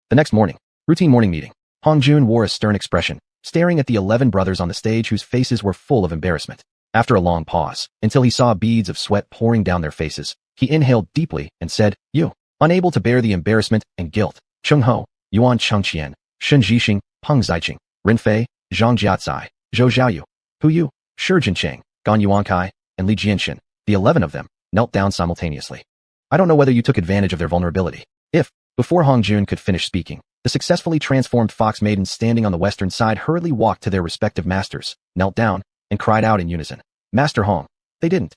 The next morning, routine morning meeting. Hongjun wore a stern expression, staring at the 11 brothers on the stage whose faces were full of embarrassment. After a long pause, until he saw beads of sweat pouring down their faces, he inhaled deeply and said, "You, unable to bear the embarrassment and guilt, Chengho, Yuan Chengqian, Shen Zhixing, Peng Zaiqing, Renfei, Zhang Jiatsai, Zhou Xiaoyu, Hu Yu, Shi Jincheng, Gan Yuankai, and Li Jianshan, the 11 of them, knelt down simultaneously. I don't know whether you took advantage of their vulnerability. If, before Hongjun could finish speaking, the successfully transformed fox maidens standing on the western side hurriedly walked to their respective masters, knelt down, and cried out in unison, Master Hong, they didn't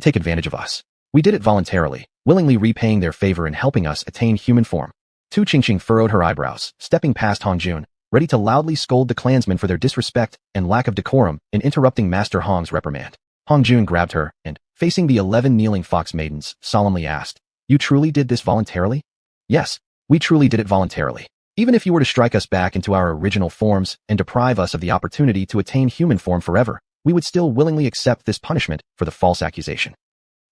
take advantage of us. We did it voluntarily, willingly repaying their favor and helping us attain human form. Tu Qingqing furrowed her eyebrows, stepping past Hongjun, ready to loudly scold the clansmen for their disrespect and lack of decorum in interrupting Master Hong's reprimand. Hongjun grabbed her and, facing the 11 kneeling fox maidens, solemnly asked, "You truly did this voluntarily?" "Yes, we truly did it voluntarily. Even if you were to strike us back into our original forms and deprive us of the opportunity to attain human form forever, we would still willingly accept this punishment for the false accusation."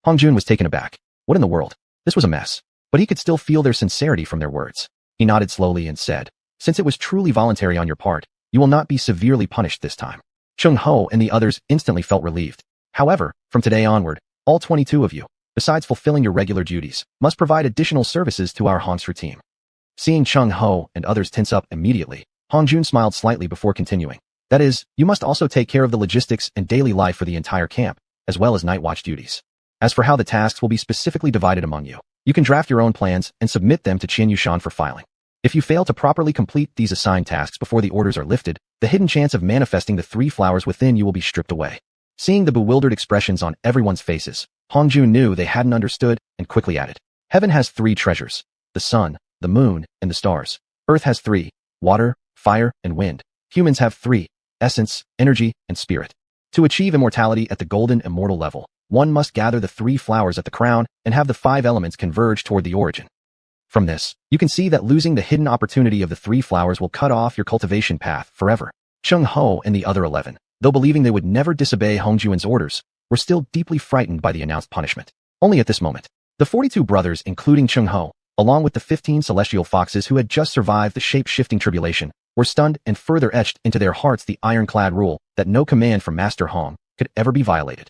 Hongjun was taken aback. What in the world? This was a mess. But he could still feel their sincerity from their words. He nodded slowly and said, "Since it was truly voluntary on your part, you will not be severely punished this time." Cheng Ho and the others instantly felt relieved. However, from today onward, all 22 of you, besides fulfilling your regular duties, must provide additional services to our Hongshu team. Seeing Cheng Ho and others tense up immediately, Hongjun smiled slightly before continuing. That is, you must also take care of the logistics and daily life for the entire camp, as well as night watch duties. As for how the tasks will be specifically divided among you, you can draft your own plans and submit them to xiuxian for filing. If you fail to properly complete these assigned tasks before the orders are lifted, the hidden chance of manifesting the 3 flowers within you will be stripped away. Seeing the bewildered expressions on everyone's faces, Hongjun knew they hadn't understood and quickly added, "Heaven has 3 treasures, the sun, the moon, and the stars. Earth has 3, water, fire, and wind. Humans have 3, essence, energy, and spirit. To achieve immortality at the golden immortal level, one must gather the 3 flowers at the crown and have the 5 elements converge toward the origin." From this, you can see that losing the hidden opportunity of the 3 flowers will cut off your cultivation path forever. Cheng Ho and the other 11, though believing they would never disobey Hongjuan's orders, were still deeply frightened by the announced punishment. Only at this moment, the 42 brothers, including Cheng Ho, along with the 15 celestial foxes who had just survived the shape-shifting tribulation, were stunned and further etched into their hearts the ironclad rule that no command from Master Hong could ever be violated.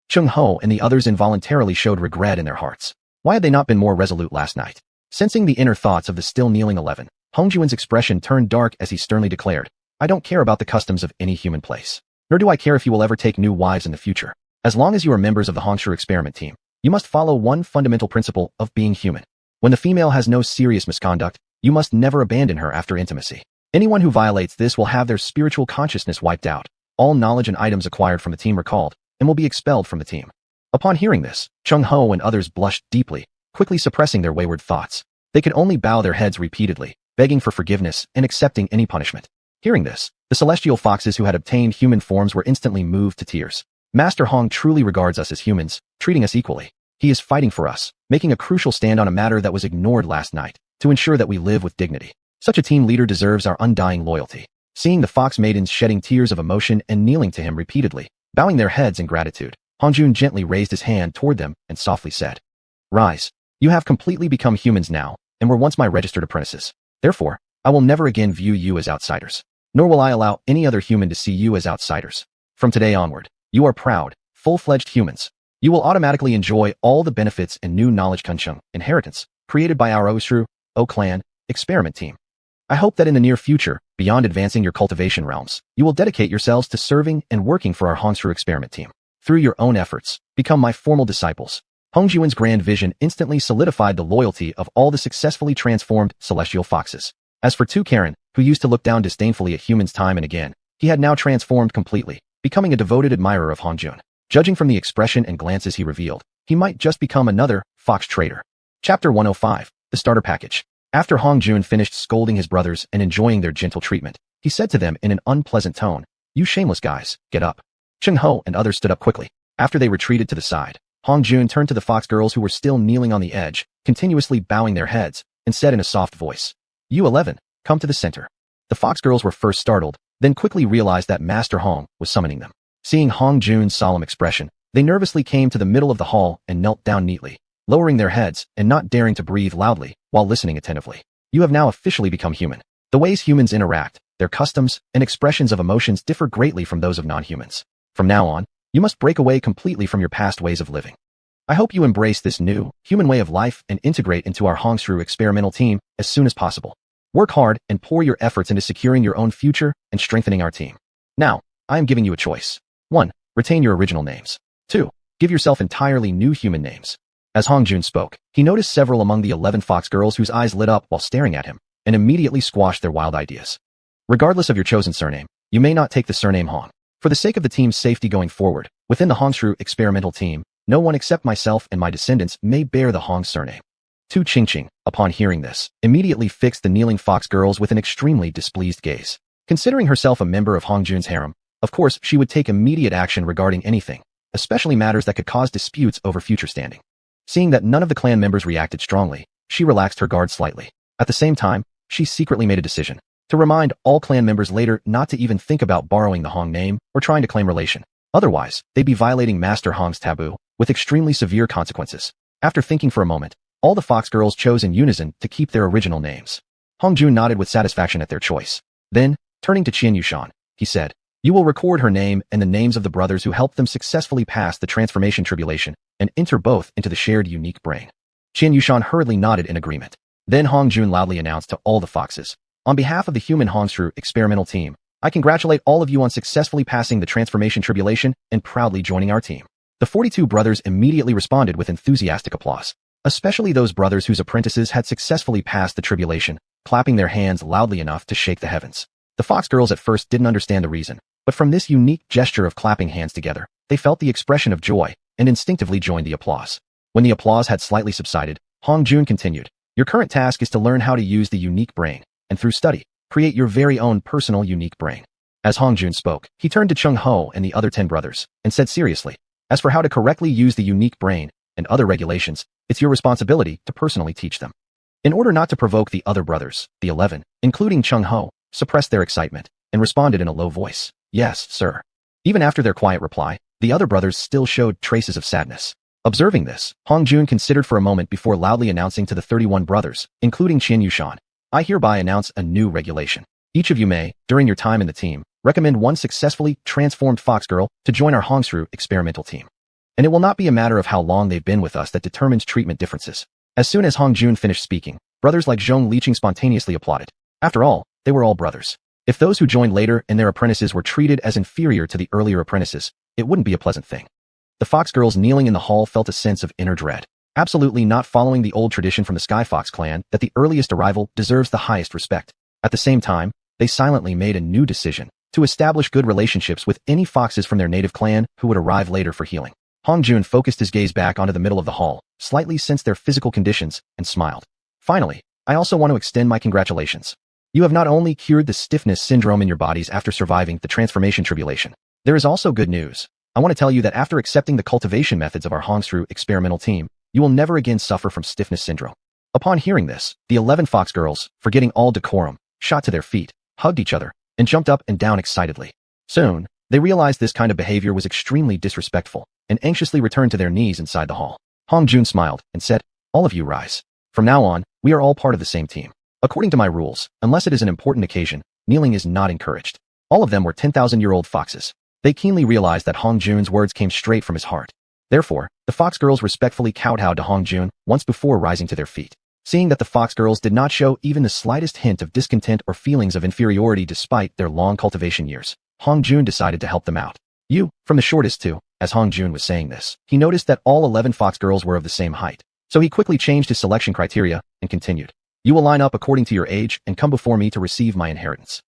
Cheng Ho and the others involuntarily showed regret in their hearts. Why had they not been more resolute last night? Sensing the inner thoughts of the still kneeling 11, Hongjuan's expression turned dark as he sternly declared, "I don't care about the customs of any human place. Nor do I care if you will ever take new wives in the future. As long as you are members of the Hongshu experiment team, you must follow one fundamental principle of being human. When the female has no serious misconduct, you must never abandon her after intimacy. Anyone who violates this will have their spiritual consciousness wiped out, all knowledge and items acquired from the team recalled, and will be expelled from the team." Upon hearing this, Cheng Ho and others blushed deeply, quickly suppressing their wayward thoughts. They could only bow their heads repeatedly, begging for forgiveness and accepting any punishment. Hearing this, the celestial foxes who had obtained human forms were instantly moved to tears. Master Hong truly regards us as humans, treating us equally. He is fighting for us, making a crucial stand on a matter that was ignored last night, to ensure that we live with dignity. Such a team leader deserves our undying loyalty. Seeing the fox maidens shedding tears of emotion and kneeling to him repeatedly, bowing their heads in gratitude, Hongjun gently raised his hand toward them and softly said, "Rise. You have completely become humans now, and were once my registered apprentices. Therefore, I will never again view you as outsiders, nor will I allow any other human to see you as outsiders. From today onward, you are proud, full-fledged humans. You will automatically enjoy all the benefits and new knowledge Kuncheng inheritance created by our Osru, O-Clan, experiment team. I hope that in the near future, beyond advancing your cultivation realms, you will dedicate yourselves to serving and working for our Hongshu experiment team. through your own efforts, become my formal disciples. Hongjuan's grand vision instantly solidified the loyalty of all the successfully transformed celestial foxes. As for Karen, who used to look down disdainfully at humans time and again, he had now transformed completely, becoming a devoted admirer of Hongjuan. Judging from the expression and glances he revealed, he might just become another fox trader. Chapter 105, The Starter Package. After Hongjuan finished scolding his brothers and enjoying their gentle treatment, he said to them in an unpleasant tone, "You shameless guys, get up." Ho and others stood up quickly. After they retreated to the side, Hongjuan turned to the fox girls who were still kneeling on the edge, continuously bowing their heads, and said in a soft voice, "You 11, come to the center." The fox girls were first startled, then quickly realized that Master Hong was summoning them. Seeing Hongjuan's solemn expression, they nervously came to the middle of the hall and knelt down neatly, lowering their heads and not daring to breathe loudly while listening attentively. You have now officially become human. The ways humans interact, their customs, and expressions of emotions differ greatly from those of non-humans. From now on, you must break away completely from your past ways of living. I hope you embrace this new, human way of life and integrate into our xiuxian experimental team as soon as possible. Work hard and pour your efforts into securing your own future and strengthening our team. Now, I am giving you a choice. 1. Retain your original names. 2. Give yourself entirely new human names. As Hongjuan spoke, he noticed several among the 11 fox girls whose eyes lit up while staring at him, and immediately squashed their wild ideas. Regardless of your chosen surname, you may not take the surname Hong. For the sake of the team's safety going forward, within the xiuxian experimental team, no one except myself and my descendants may bear the Hong surname. Xiuxian, upon hearing this, immediately fixed the kneeling fox girls with an extremely displeased gaze. Considering herself a member of Hongjuan's harem, of course she would take immediate action regarding anything, especially matters that could cause disputes over future standing. Seeing that none of the clan members reacted strongly, she relaxed her guard slightly. At the same time, she secretly made a decision to remind all clan members later not to even think about borrowing the Hong name or trying to claim relation. Otherwise, they'd be violating Master Hong's taboo, with extremely severe consequences. After thinking for a moment, all the fox girls chose in unison to keep their original names. Hongjuan nodded with satisfaction at their choice. Then, turning to xiuxian, he said, "You will record her name and the names of the brothers who helped them successfully pass the transformation tribulation and enter both into the shared unique brain." Xiuxian hurriedly nodded in agreement. Then Hongjuan loudly announced to all the foxes, "On behalf of the human xiuxian experimental team, I congratulate all of you on successfully passing the transformation tribulation and proudly joining our team." The 42 brothers immediately responded with enthusiastic applause, especially those brothers whose apprentices had successfully passed the tribulation, clapping their hands loudly enough to shake the heavens. The fox girls at first didn't understand the reason, but from this unique gesture of clapping hands together, they felt the expression of joy and instinctively joined the applause. When the applause had slightly subsided, Hongjuan continued, "Your current task is to learn how to use the unique brain, and through study, create your very own personal unique brain." As Hongjuan spoke, he turned to Ho and the other 10 brothers, and said seriously, "As for how to correctly use the unique brain and other regulations, it's your responsibility to personally teach them." In order not to provoke the other brothers, the 11, including Ho, suppressed their excitement and responded in a low voice, "Yes, sir." Even after their quiet reply, the other brothers still showed traces of sadness. Observing this, Hongjuan considered for a moment before loudly announcing to the 31 brothers, including xiuxian, "I hereby announce a new regulation. Each of you may, during your time in the team, recommend one successfully transformed fox girl to join our xiuxian experimental team. And it will not be a matter of how long they've been with us that determines treatment differences." As soon as Hongjuan finished speaking, brothers like Zhong Liqing spontaneously applauded. After all, they were all brothers. If those who joined later and their apprentices were treated as inferior to the earlier apprentices, it wouldn't be a pleasant thing. The fox girls kneeling in the hall felt a sense of inner dread, absolutely not following the old tradition from the Sky Fox clan that the earliest arrival deserves the highest respect. At the same time, they silently made a new decision to establish good relationships with any foxes from their native clan who would arrive later for healing. Hongjuan focused his gaze back onto the middle of the hall, slightly sensed their physical conditions, and smiled. "Finally, I also want to extend my congratulations. You have not only cured the stiffness syndrome in your bodies after surviving the transformation tribulation, there is also good news. I want to tell you that after accepting the cultivation methods of our xiuxian experimental team, you will never again suffer from stiffness syndrome." Upon hearing this, the 11 fox girls, forgetting all decorum, shot to their feet, hugged each other, and jumped up and down excitedly. Soon, they realized this kind of behavior was extremely disrespectful, and anxiously returned to their knees inside the hall. Hongjuan smiled and said, "All of you rise. From now on, we are all part of the same team. According to my rules, unless it is an important occasion, kneeling is not encouraged." All of them were 10,000-year-old foxes. They keenly realized that Hongjuan's words came straight from his heart. Therefore, the fox girls respectfully kowtowed to Hongjuan once before rising to their feet. Seeing that the fox girls did not show even the slightest hint of discontent or feelings of inferiority despite their long cultivation years, Hongjuan decided to help them out. You, from the shortest to, as Hong Jun was saying this, he noticed that all 11 fox girls were of the same height. So he quickly changed his selection criteria and continued. You will line up according to your age and come before me to receive my inheritance.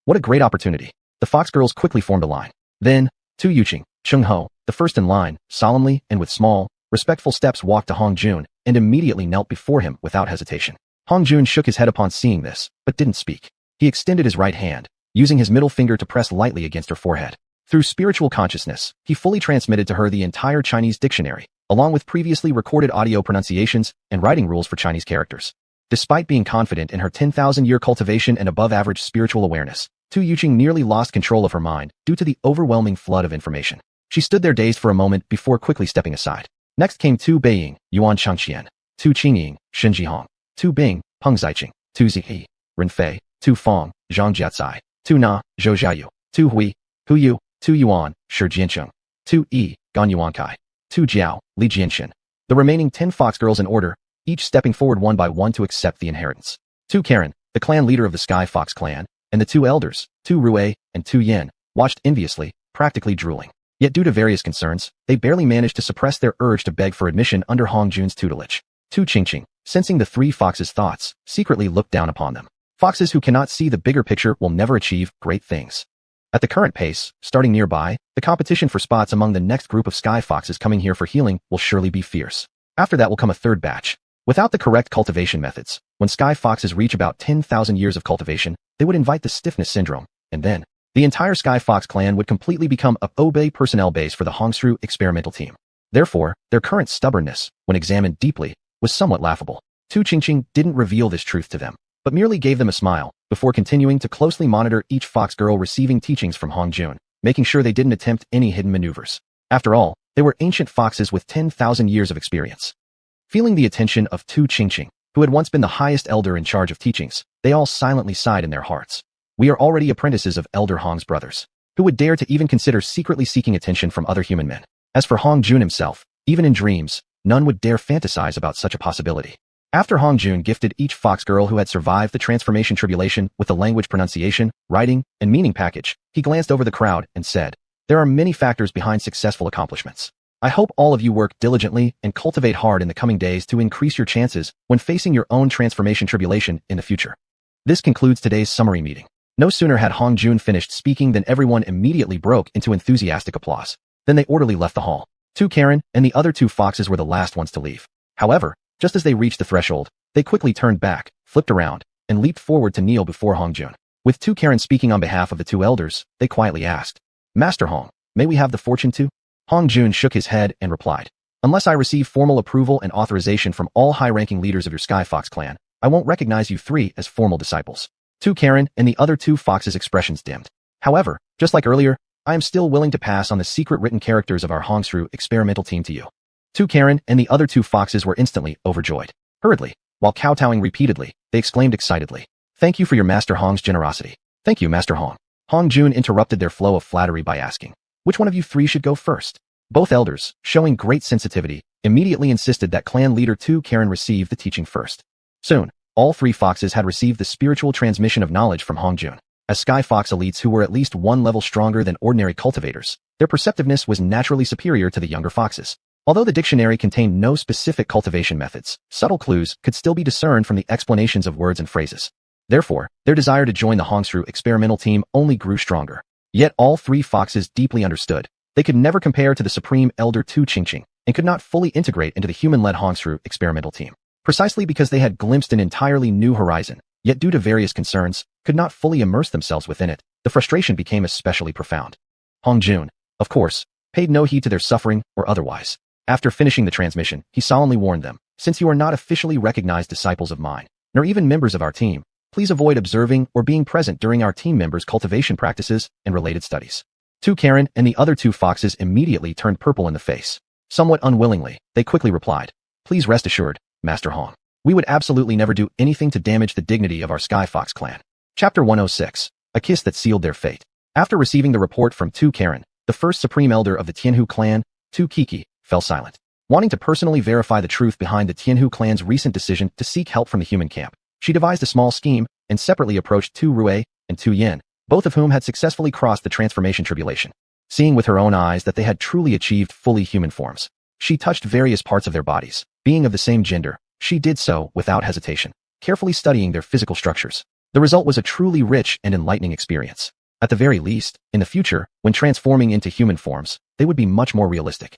What a great opportunity. The fox girls quickly formed a line. Then, xiuxian, Cheng-ho, the first in line, solemnly and with small, respectful steps walked to Hong Jun and immediately knelt before him without hesitation. Hong Jun shook his head upon seeing this, but didn't speak. He extended his right hand, using his middle finger to press lightly against her forehead. Through spiritual consciousness, he fully transmitted to her the entire Chinese dictionary, along with previously recorded audio pronunciations and writing rules for Chinese characters. Despite being confident in her 10,000-year cultivation and above-average spiritual awareness, xiuxian nearly lost control of her mind due to the overwhelming flood of information. She stood there dazed for a moment before quickly stepping aside. Next came Tu Beiying, Yuan Changxian, Tu Qingying, Shen Jihong, Tu Bing, Peng Zaiqing, Tu Ziyi, Ren Fei, Tu Feng, Zhang Jiatsai, Tu Na, Zhou Xiaoyu, Tu Hui, Hu Yu, Tu Yuan, Shi Jiancheng, Tu Yi, Gan Yuankai, Tu Jiao, Li Jianxin. The remaining 10 fox girls in order, each stepping forward one by one to accept the inheritance. Tu Karen, the clan leader of the Sky Fox clan, and the two elders, Tu Rui and Tu Yin, watched enviously, practically drooling. Yet due to various concerns, they barely managed to suppress their urge to beg for admission under Hong Jun's tutelage. Tu Qingqing, sensing the three foxes' thoughts, secretly looked down upon them. Foxes who cannot see the bigger picture will never achieve great things. At the current pace, starting nearby, the competition for spots among the next group of sky foxes coming here for healing will surely be fierce. After that will come a third batch. Without the correct cultivation methods, when sky foxes reach about 10,000 years of cultivation, they would invite the stiffness syndrome, and then, the entire Sky Fox clan would completely become a Obey personnel base for the Hongsru experimental team. Therefore, their current stubbornness, when examined deeply, was somewhat laughable. Tu Qingqing didn't reveal this truth to them, but merely gave them a smile, before continuing to closely monitor each fox girl receiving teachings from Hong Jun, making sure they didn't attempt any hidden maneuvers. After all, they were ancient foxes with 10,000 years of experience. Feeling the attention of Tu Qingqing, who had once been the highest elder in charge of teachings, they all silently sighed in their hearts. We are already apprentices of Elder Hong's brothers. Who would dare to even consider secretly seeking attention from other human men? As for Hong Jun himself, even in dreams, none would dare fantasize about such a possibility. After Hong Jun gifted each fox girl who had survived the transformation tribulation with the language pronunciation, writing, and meaning package, he glanced over the crowd and said, "There are many factors behind successful accomplishments. I hope all of you work diligently and cultivate hard in the coming days to increase your chances when facing your own transformation tribulation in the future." This concludes today's summary meeting. No sooner had Hong Jun finished speaking than everyone immediately broke into enthusiastic applause. Then they orderly left the hall. Tu Karen and the other two foxes were the last ones to leave. However, just as they reached the threshold, they quickly turned back, flipped around, and leaped forward to kneel before Hong Jun. With Tu Karen speaking on behalf of the two elders, they quietly asked, "Master Hong, may we have the fortune to?" Hong Jun shook his head and replied, "Unless I receive formal approval and authorization from all high-ranking leaders of your Sky Fox clan, I won't recognize you three as formal disciples." Tu Karen and the other two foxes' expressions dimmed. "However, just like earlier, I am still willing to pass on the secret written characters of our Hongsru experimental team to you." Tu Karen and the other two foxes were instantly overjoyed. Hurriedly, while kowtowing repeatedly, they exclaimed excitedly, "Thank you for your Master Hong's generosity." "Thank you, Master Hong." Hong Jun interrupted their flow of flattery by asking, "Which one of you three should go first?" Both elders, showing great sensitivity, immediately insisted that clan leader Tu Karen receive the teaching first. Soon, all three foxes had received the spiritual transmission of knowledge from Hong Jun. As Sky Fox elites who were at least one level stronger than ordinary cultivators, their perceptiveness was naturally superior to the younger foxes. Although the dictionary contained no specific cultivation methods, subtle clues could still be discerned from the explanations of words and phrases. Therefore, their desire to join the Hongsru experimental team only grew stronger. Yet all three foxes deeply understood. They could never compare to the supreme elder Tu Qingqing, and could not fully integrate into the human-led Hongsru experimental team. Precisely because they had glimpsed an entirely new horizon, yet due to various concerns, could not fully immerse themselves within it, the frustration became especially profound. Hong Jun, of course, paid no heed to their suffering or otherwise. After finishing the transmission, he solemnly warned them, "Since you are not officially recognized disciples of mine, nor even members of our team, please avoid observing or being present during our team members' cultivation practices and related studies." Tu Karen and the other two foxes immediately turned purple in the face. Somewhat unwillingly, they quickly replied, "Please rest assured, Master Hong. We would absolutely never do anything to damage the dignity of our Sky Fox clan." Chapter 106, A Kiss That Sealed Their Fate. After receiving the report from Tu Karen, the first supreme elder of the Tianhu clan, Tu Kiki, fell silent. Wanting to personally verify the truth behind the Tianhu clan's recent decision to seek help from the human camp, she devised a small scheme and separately approached Tu Rui and Tu Yin, both of whom had successfully crossed the transformation tribulation. seeing with her own eyes that they had truly achieved fully human forms. She touched various parts of their bodies. Being of the same gender, she did so without hesitation, carefully studying their physical structures. The result was a truly rich and enlightening experience. At the very least, in the future, when transforming into human forms, they would be much more realistic.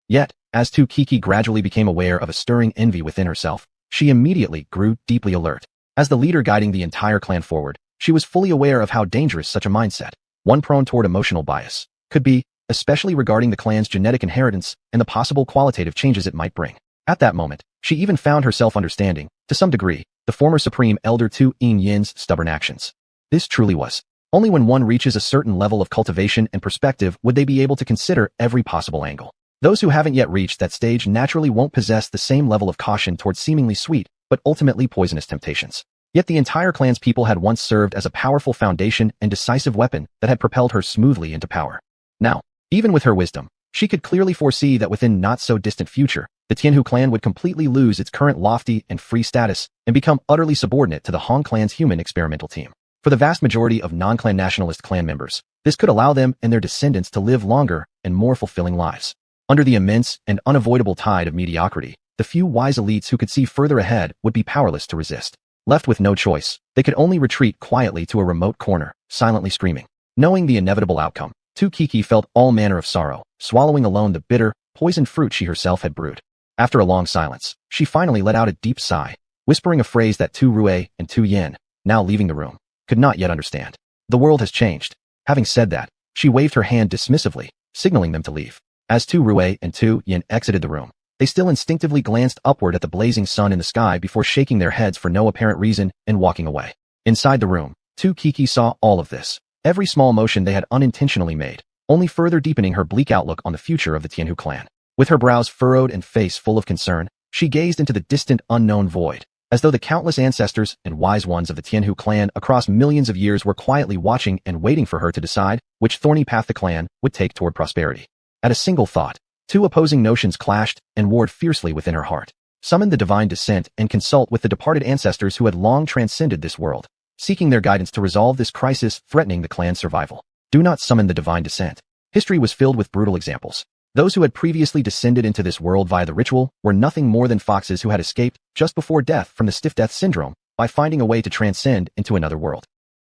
Yet, as Kiki gradually became aware of a stirring envy within herself, she immediately grew deeply alert. As the leader guiding the entire clan forward, she was fully aware of how dangerous such a mindset, one prone toward emotional bias, could be, especially regarding the clan's genetic inheritance and the possible qualitative changes it might bring. At that moment, she even found herself understanding, to some degree, the former Supreme Elder xiuxian's stubborn actions. This truly was. Only when one reaches a certain level of cultivation and perspective would they be able to consider every possible angle. Those who haven't yet reached that stage naturally won't possess the same level of caution towards seemingly sweet, but ultimately poisonous temptations. Yet the entire clan's people had once served as a powerful foundation and decisive weapon that had propelled her smoothly into power. Now, even with her wisdom, she could clearly foresee that within not-so-distant future, the Xianhu clan would completely lose its current lofty and free status and become utterly subordinate to the Han clan's human experimental team. For the vast majority of non-clan nationalist clan members, this could allow them and their descendants to live longer and more fulfilling lives. Under the immense and unavoidable tide of mediocrity, the few wise elites who could see further ahead would be powerless to resist. Left with no choice, they could only retreat quietly to a remote corner, silently screaming. Knowing the inevitable outcome, Kiki felt all manner of sorrow, swallowing alone the bitter, poisoned fruit she herself had brewed. After a long silence, she finally let out a deep sigh, whispering a phrase that Tu Rui and Tu Yin, now leaving the room, could not yet understand. The world has changed. Having said that, she waved her hand dismissively, signaling them to leave. As Tu Rui and Tu Yin exited the room, they still instinctively glanced upward at the blazing sun in the sky before shaking their heads for no apparent reason and walking away. Inside the room, Kiki saw all of this. Every small motion they had unintentionally made, only further deepening her bleak outlook on the future of the Xianhu clan. With her brows furrowed and face full of concern, she gazed into the distant, unknown void, as though the countless ancestors and wise ones of the Xianhu clan across millions of years were quietly watching and waiting for her to decide which thorny path the clan would take toward prosperity. At a single thought, two opposing notions clashed and warred fiercely within her heart. Summon the divine descent and consult with the departed ancestors who had long transcended this world, seeking their guidance to resolve this crisis threatening the clan's survival. Do not summon the divine descent. History was filled with brutal examples. Those who had previously descended into this world via the ritual were nothing more than foxes who had escaped just before death from the stiff death syndrome by finding a way to transcend into another world.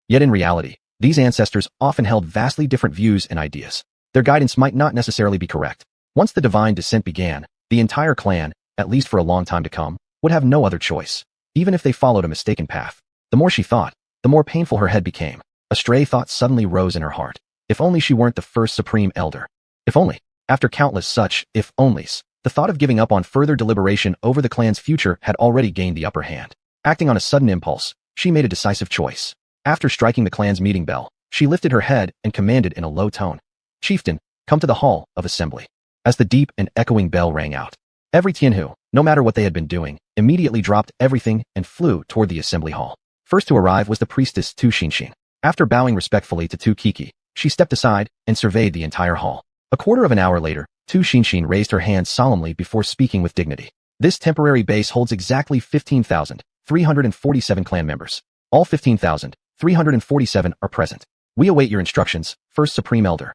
Yet in reality, these ancestors often held vastly different views and ideas. Their guidance might not necessarily be correct. Once the divine descent began, the entire clan, at least for a long time to come, would have no other choice, even if they followed a mistaken path. The more she thought, the more painful her head became. A stray thought suddenly rose in her heart. If only she weren't the first supreme elder. If only. After countless such if-onlys, the thought of giving up on further deliberation over the clan's future had already gained the upper hand. Acting on a sudden impulse, she made a decisive choice. After striking the clan's meeting bell, she lifted her head and commanded in a low tone, "Chieftain, come to the hall of assembly." As the deep and echoing bell rang out, every Xianhu, no matter what they had been doing, immediately dropped everything and flew toward the assembly hall. First to arrive was the priestess Tu Xianxia. After bowing respectfully to Tu Kiki, she stepped aside and surveyed the entire hall. A quarter of an hour later, Tu Xianxia raised her hand solemnly before speaking with dignity. This temporary base holds exactly 15,347 clan members. All 15,347 are present. We await your instructions, First Supreme Elder.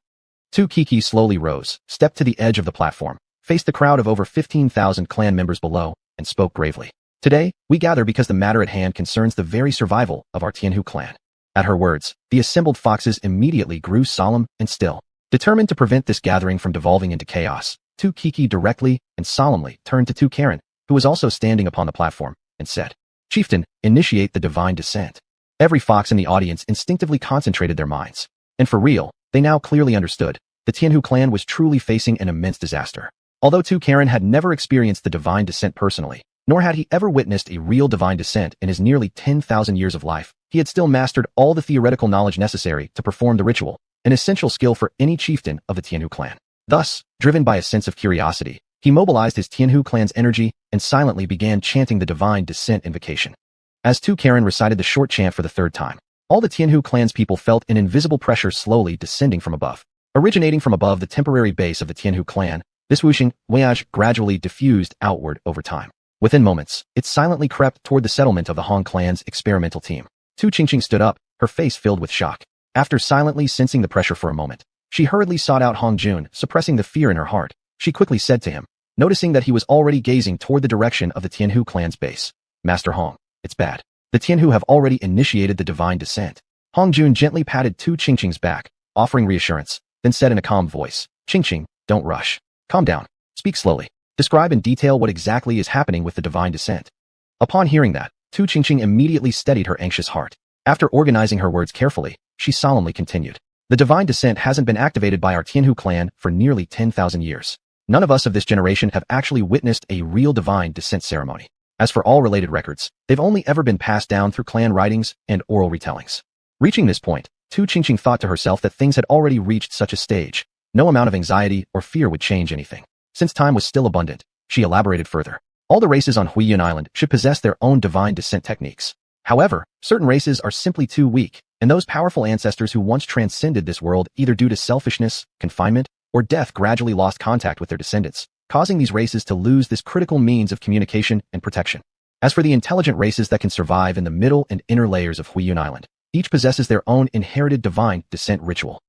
Tu Kiki slowly rose, stepped to the edge of the platform, faced the crowd of over 15,000 clan members below, and spoke gravely. Today, we gather because the matter at hand concerns the very survival of our Xianhu clan. At her words, the assembled foxes immediately grew solemn and still. Determined to prevent this gathering from devolving into chaos, Tu Kiki directly and solemnly turned to Tu Karen, who was also standing upon the platform, and said, "Chieftain, initiate the divine descent." Every fox in the audience instinctively concentrated their minds. And for real, they now clearly understood. The Xianhu clan was truly facing an immense disaster. Although Tu Karen had never experienced the divine descent personally, nor had he ever witnessed a real divine descent in his nearly 10,000 years of life, he had still mastered all the theoretical knowledge necessary to perform the ritual, an essential skill for any chieftain of the Xianhu clan. Thus, driven by a sense of curiosity, he mobilized his Xianhu clan's energy and silently began chanting the divine descent invocation. As Tu Karen recited the short chant for the third time, all the Xianhu clan's people felt an invisible pressure slowly descending from above. Originating from above the temporary base of the Xianhu clan, this whooshing voyage gradually diffused outward over time. Within moments, it silently crept toward the settlement of the Han clan's experimental team. Tu Xianxia stood up, her face filled with shock. After silently sensing the pressure for a moment, She hurriedly sought out Hong Jun, suppressing the fear in her heart. She quickly said to him, noticing that he was already gazing toward the direction of the Tianhu clan's base. Master Hong, it's bad. The Tianhu have already initiated the divine descent. Hong Jun gently patted Tu Qingqing's back, offering reassurance, then said in a calm voice, Qingqing, don't rush. Calm down. Speak slowly. Describe in detail what exactly is happening with the divine descent. Upon hearing that, Tu Qingqing immediately steadied her anxious heart. After organizing her words carefully, she solemnly continued. The divine descent hasn't been activated by our Tianhu clan for nearly 10,000 years. None of us of this generation have actually witnessed a real divine descent ceremony. As for all related records, they've only ever been passed down through clan writings and oral retellings. Reaching this point, Tu Qingqing thought to herself that things had already reached such a stage. No amount of anxiety or fear would change anything. Since time was still abundant, she elaborated further. All the races on Xiuxian Island should possess their own divine descent techniques. However, certain races are simply too weak, and those powerful ancestors who once transcended this world either due to selfishness, confinement, or death gradually lost contact with their descendants, causing these races to lose this critical means of communication and protection. As for the intelligent races that can survive in the middle and inner layers of Xiuxian Island, each possesses their own inherited divine descent ritual.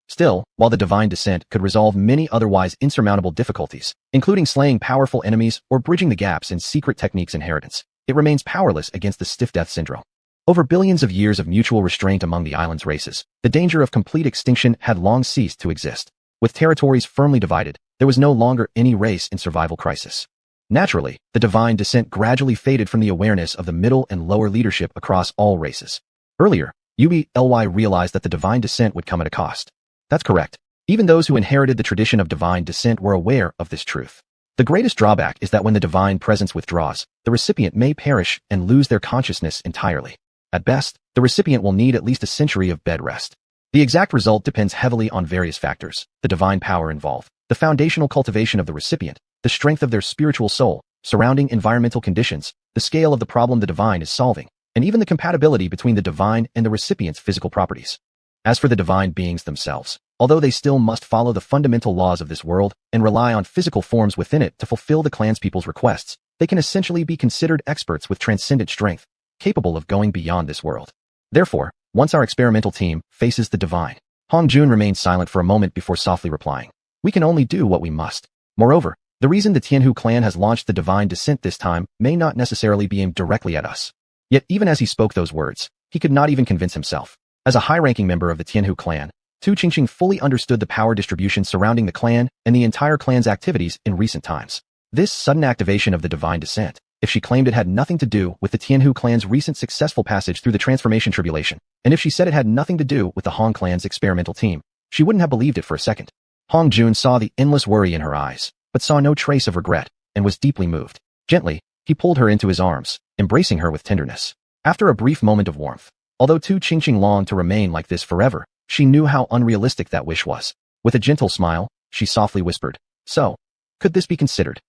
Still, while the divine descent could resolve many otherwise insurmountable difficulties, including slaying powerful enemies or bridging the gaps in secret techniques inheritance, it remains powerless against the stiff death syndrome. Over billions of years of mutual restraint among the island's races, the danger of complete extinction had long ceased to exist. With territories firmly divided, there was no longer any race in survival crisis. Naturally, the divine descent gradually faded from the awareness of the middle and lower leadership across all races. Earlier, Ly realized that the divine descent would come at a cost. That's correct. Even those who inherited the tradition of divine descent were aware of this truth. The greatest drawback is that when the divine presence withdraws, the recipient may perish and lose their consciousness entirely. At best, the recipient will need at least a century of bed rest. The exact result depends heavily on various factors: the divine power involved, the foundational cultivation of the recipient, the strength of their spiritual soul, surrounding environmental conditions, the scale of the problem the divine is solving, and even the compatibility between the divine and the recipient's physical properties. As for the divine beings themselves, although they still must follow the fundamental laws of this world and rely on physical forms within it to fulfill the clanspeople's requests, they can essentially be considered experts with transcendent strength, capable of going beyond this world. Therefore, once our experimental team faces the divine, Hong Jun remained silent for a moment before softly replying, we can only do what we must. Moreover, the reason the Tianhu clan has launched the divine descent this time may not necessarily be aimed directly at us. Yet even as he spoke those words, he could not even convince himself. As a high-ranking member of the Tianhu clan, Tu Qingqing fully understood the power distribution surrounding the clan and the entire clan's activities in recent times. This sudden activation of the divine descent, if she claimed it had nothing to do with the Tianhu clan's recent successful passage through the transformation tribulation, and if she said it had nothing to do with the Hong clan's experimental team, she wouldn't have believed it for a second. Hong Jun saw the endless worry in her eyes, but saw no trace of regret, and was deeply moved. Gently, he pulled her into his arms, embracing her with tenderness. After a brief moment of warmth, although Tu Qingqing longed to remain like this forever, she knew how unrealistic that wish was. With a gentle smile, she softly whispered, so, could this be considered?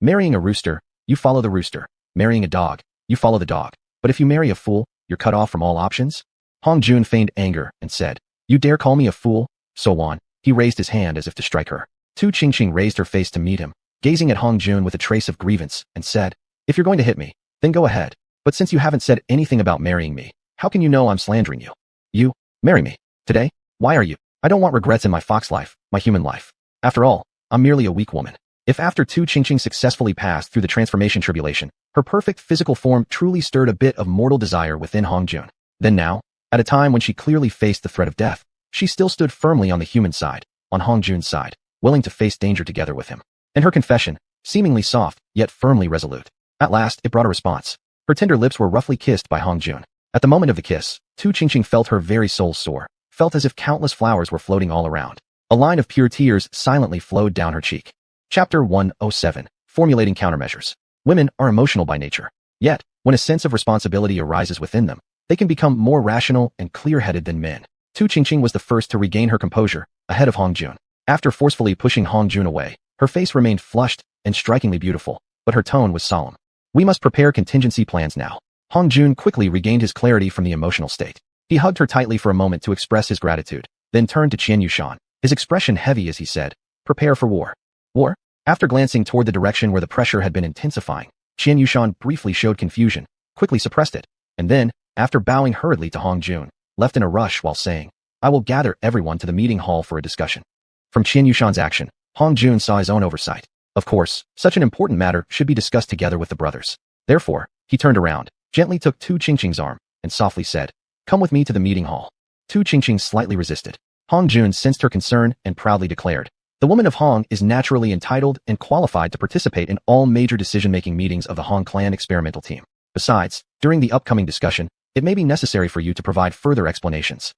Marrying a rooster, you follow the rooster. Marrying a dog, you follow the dog. But if you marry a fool, you're cut off from all options? Hong Jun feigned anger and said, you dare call me a fool? Xuanhuan. He raised his hand as if to strike her. Tu Qingqing raised her face to meet him, gazing at Hong Jun with a trace of grievance, and said, if you're going to hit me, then go ahead. But since you haven't said anything about marrying me, how can you know I'm slandering you? You, marry me. Today? Why are you? I don't want regrets in my fox life, my human life. After all, I'm merely a weak woman. If after Tu Qingqing successfully passed through the transformation tribulation, her perfect physical form truly stirred a bit of mortal desire within Hong Jun, then now, at a time when she clearly faced the threat of death, she still stood firmly on the human side, on Hong Jun's side, willing to face danger together with him. And her confession, seemingly soft, yet firmly resolute. At last, it brought a response. Her tender lips were roughly kissed by Hong Jun. At the moment of the kiss, Tu Qingqing felt her very soul soar, felt as if countless flowers were floating all around. A line of pure tears silently flowed down her cheek. Chapter 107. Formulating Countermeasures. Women are emotional by nature. Yet, when a sense of responsibility arises within them, they can become more rational and clear-headed than men. Tu Qingqing was the first to regain her composure, ahead of Hong Jun. After forcefully pushing Hong Jun away, her face remained flushed and strikingly beautiful, but her tone was solemn. We must prepare contingency plans now. Hong Jun quickly regained his clarity from the emotional state. He hugged her tightly for a moment to express his gratitude, then turned to xiuxian, his expression heavy as he said, prepare for war. War? After glancing toward the direction where the pressure had been intensifying, xiuxian briefly showed confusion, quickly suppressed it, and then, after bowing hurriedly to Hong Jun, left in a rush while saying, I will gather everyone to the meeting hall for a discussion. From Xianxuan's action, Hong Jun saw his own oversight. Of course, such an important matter should be discussed together with the brothers. Therefore, he turned around, gently took Tu Qingqing's arm, and softly said, "Come with me to the meeting hall." Tu Qingqing slightly resisted. Hong Jun sensed her concern and proudly declared, "The woman of Hong is naturally entitled and qualified to participate in all major decision-making meetings of the Hong clan experimental team. Besides, during the upcoming discussion, it may be necessary for you to provide further explanations."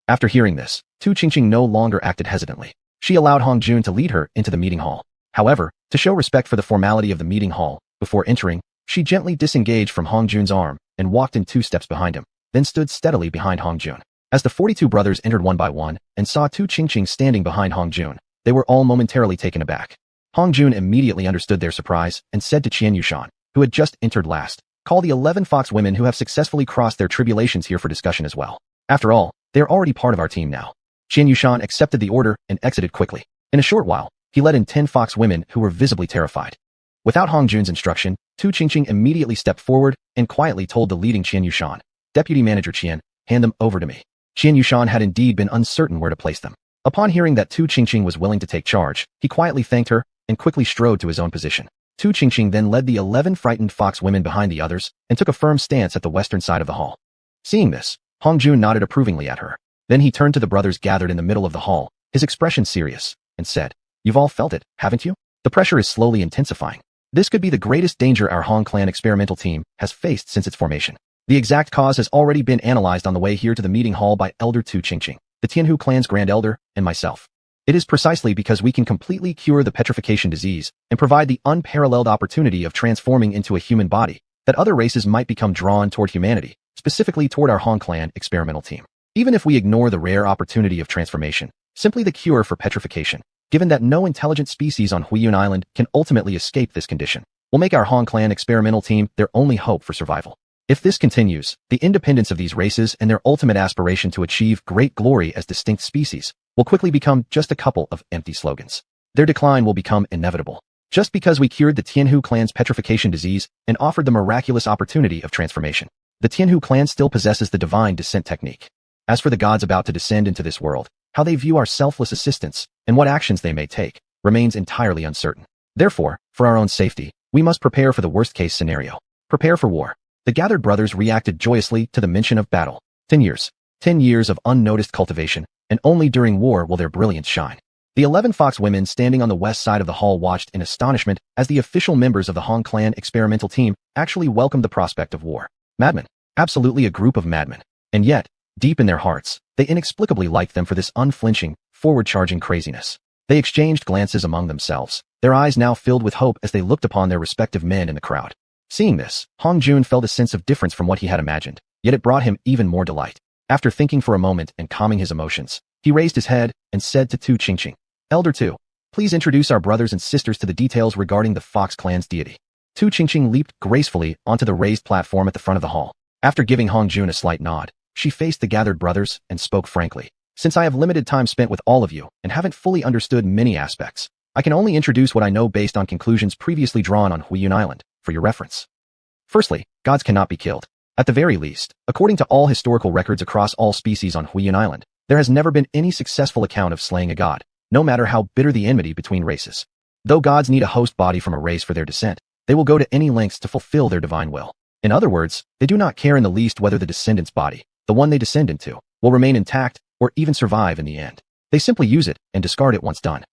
After hearing this, Tu Qingqing no longer acted hesitantly. She allowed Hong Jun to lead her into the meeting hall. However, to show respect for the formality of the meeting hall, before entering, she gently disengaged from Hong Jun's arm and walked in 2 steps behind him, then stood steadily behind Hong Jun. As the 42 brothers entered one by one and saw Tu Qingqing standing behind Hong Jun, they were all momentarily taken aback. Hong Jun immediately understood their surprise and said to Xianxia, who had just entered last, "Call the 11 fox women who have successfully crossed their tribulations here for discussion as well. After all, they are already part of our team now." Xianxia accepted the order and exited quickly. In a short while, he led in 10 fox women who were visibly terrified. Without Hong Jun's instruction, Tu Qingqing immediately stepped forward and quietly told the leading Xianxia, "Deputy Manager Qian, hand them over to me." Xianxia had indeed been uncertain where to place them. Upon hearing that Tu Qingqing was willing to take charge, he quietly thanked her and quickly strode to his own position. Tu Qingqing then led the 11 frightened fox women behind the others and took a firm stance at the western side of the hall. Seeing this, Hong Jun nodded approvingly at her. Then he turned to the brothers gathered in the middle of the hall, his expression serious, and said, "You've all felt it, haven't you? The pressure is slowly intensifying. This could be the greatest danger our Hong clan experimental team has faced since its formation. The exact cause has already been analyzed on the way here to the meeting hall by Elder Tu Qingqing, the Tianhu clan's Grand Elder, and myself. It is precisely because we can completely cure the petrification disease and provide the unparalleled opportunity of transforming into a human body that other races might become drawn toward humanity, specifically toward our Hong clan experimental team. Even if we ignore the rare opportunity of transformation, simply the cure for petrification, given that no intelligent species on Huiyun Island can ultimately escape this condition, will make our Hong clan experimental team their only hope for survival. If this continues, the independence of these races and their ultimate aspiration to achieve great glory as distinct species will quickly become just a couple of empty slogans. Their decline will become inevitable. Just because we cured the Tianhu clan's petrification disease and offered the miraculous opportunity of transformation, the Tianhu clan still possesses the divine descent technique. As for the gods about to descend into this world, how they view our selfless assistance and what actions they may take remains entirely uncertain. Therefore, for our own safety, we must prepare for the worst-case scenario. Prepare for war. The gathered brothers reacted joyously to the mention of battle. 10 years. 10 years of unnoticed cultivation, and only during war will their brilliance shine. The 11 fox women standing on the west side of the hall watched in astonishment as the official members of the Hong clan experimental team actually welcomed the prospect of war. Madmen. Absolutely a group of madmen. And yet, deep in their hearts, they inexplicably liked them for this unflinching, forward-charging craziness. They exchanged glances among themselves, their eyes now filled with hope as they looked upon their respective men in the crowd. Seeing this, Hong Jun felt a sense of difference from what he had imagined, yet it brought him even more delight. After thinking for a moment and calming his emotions, he raised his head and said to Tu Qingqing, "Elder Tu, please introduce our brothers and sisters to the details regarding the Fox clan's deity." Tu Qingqing leaped gracefully onto the raised platform at the front of the hall. After giving Hong Jun a slight nod, she faced the gathered brothers and spoke frankly. "Since I have limited time spent with all of you and haven't fully understood many aspects, I can only introduce what I know based on conclusions previously drawn on Huiyun Island, for your reference. Firstly, gods cannot be killed. At the very least, according to all historical records across all species on Huiyun Island, there has never been any successful account of slaying a god, no matter how bitter the enmity between races. Though gods need a host body from a race for their descent, they will go to any lengths to fulfill their divine will. In other words, they do not care in the least whether the descendant's body, the one they descend into, will remain intact or even survive in the end. They simply use it and discard it once done.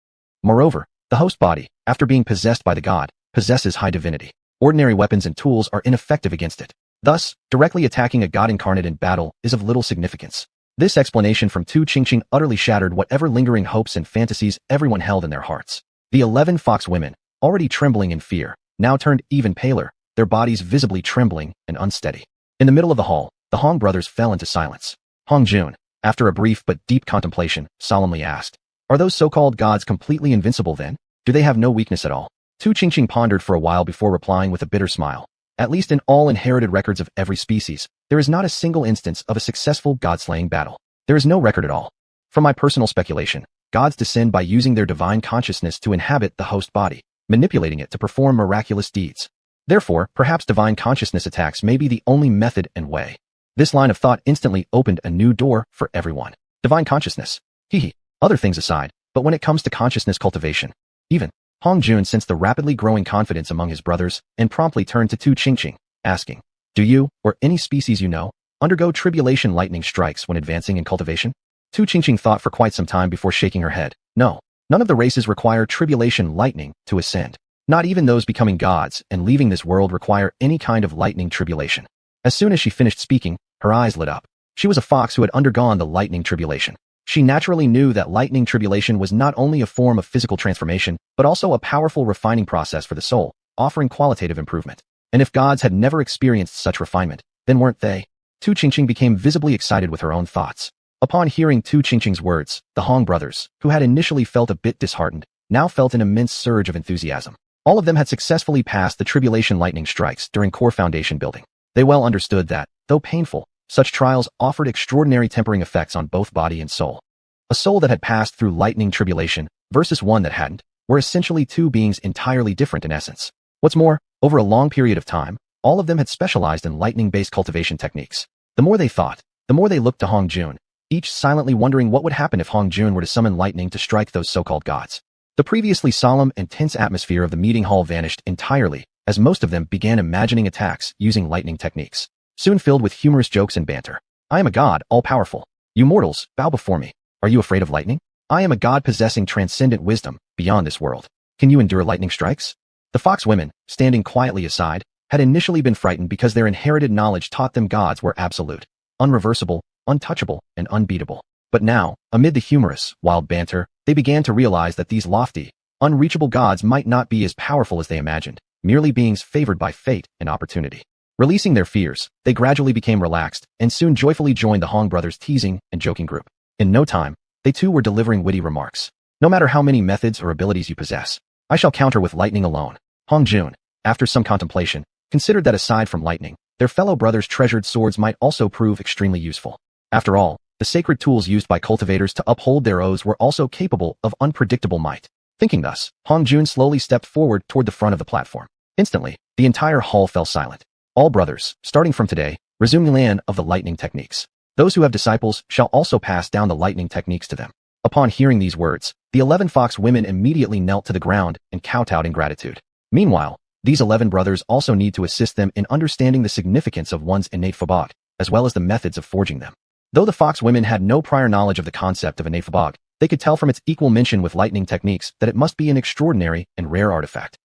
Moreover, the host body, after being possessed by the god, possesses high divinity. Ordinary weapons and tools are ineffective against it. Thus, directly attacking a god incarnate in battle is of little significance. This explanation from Tu Qingqing utterly shattered whatever lingering hopes and fantasies everyone held in their hearts. The 11 fox women, already trembling in fear, now turned even paler, their bodies visibly trembling and unsteady. In the middle of the hall, the Hong brothers fell into silence. Hong Jun, after a brief but deep contemplation, solemnly asked, "Are those so-called gods completely invincible then? Do they have no weakness at all?" Tu Qingqing pondered for a while before replying with a bitter smile. "At least in all inherited records of every species, there is not a single instance of a successful god-slaying battle. There is no record at all. From my personal speculation, gods descend by using their divine consciousness to inhabit the host body, manipulating it to perform miraculous deeds. Therefore, perhaps divine consciousness attacks may be the only method and way." This line of thought instantly opened a new door for everyone. Divine consciousness. Hehe. Other things aside, but when it comes to consciousness cultivation, even Hong Jun sensed the rapidly growing confidence among his brothers and promptly turned to Tu Qingqing, asking, "Do you, or any species you know, undergo tribulation lightning strikes when advancing in cultivation?" Tu Qingqing thought for quite some time before shaking her head. No, none of the races require tribulation lightning to ascend. Not even those becoming gods and leaving this world require any kind of lightning tribulation. As soon as she finished speaking, her eyes lit up. She was a fox who had undergone the lightning tribulation. She naturally knew that lightning tribulation was not only a form of physical transformation, but also a powerful refining process for the soul, offering qualitative improvement. And if gods had never experienced such refinement, then weren't they? Tu Qingqing became visibly excited with her own thoughts. Upon hearing Tu Qingqing's words, the Hong brothers, who had initially felt a bit disheartened, now felt an immense surge of enthusiasm. All of them had successfully passed the tribulation lightning strikes during core foundation building. They well understood that, though painful, such trials offered extraordinary tempering effects on both body and soul. A soul that had passed through lightning tribulation versus one that hadn't were essentially two beings entirely different in essence. What's more, over a long period of time, all of them had specialized in lightning-based cultivation techniques. The more they thought, the more they looked to Hong Jun, each silently wondering what would happen if Hong Jun were to summon lightning to strike those so-called gods. The previously solemn and tense atmosphere of the meeting hall vanished entirely, as most of them began imagining attacks using lightning techniques, soon filled with humorous jokes and banter. "I am a god, all-powerful. You mortals, bow before me. Are you afraid of lightning? I am a god possessing transcendent wisdom, beyond this world. Can you endure lightning strikes?" The fox women, standing quietly aside, had initially been frightened because their inherited knowledge taught them gods were absolute, unreversible, untouchable, and unbeatable. But now, amid the humorous, wild banter, they began to realize that these lofty, unreachable gods might not be as powerful as they imagined, merely beings favored by fate and opportunity. Releasing their fears, they gradually became relaxed and soon joyfully joined the Hong brothers' teasing and joking group. In no time, they too were delivering witty remarks. "No matter how many methods or abilities you possess, I shall counter with lightning alone." Hong Jun, after some contemplation, considered that aside from lightning, their fellow brothers' treasured swords might also prove extremely useful. After all, the sacred tools used by cultivators to uphold their oaths were also capable of unpredictable might. Thinking thus, Hong Jun slowly stepped forward toward the front of the platform. Instantly, the entire hall fell silent. All brothers, starting from today, resume the land of the lightning techniques. Those who have disciples shall also pass down the lightning techniques to them. Upon hearing these words, the 11 fox women immediately knelt to the ground and kowtowed in gratitude. Meanwhile, these 11 brothers also need to assist them in understanding the significance of one's innate fabog, as well as the methods of forging them. Though the fox women had no prior knowledge of the concept of innate fabog, they could tell from its equal mention with lightning techniques that it must be an extraordinary and rare artifact.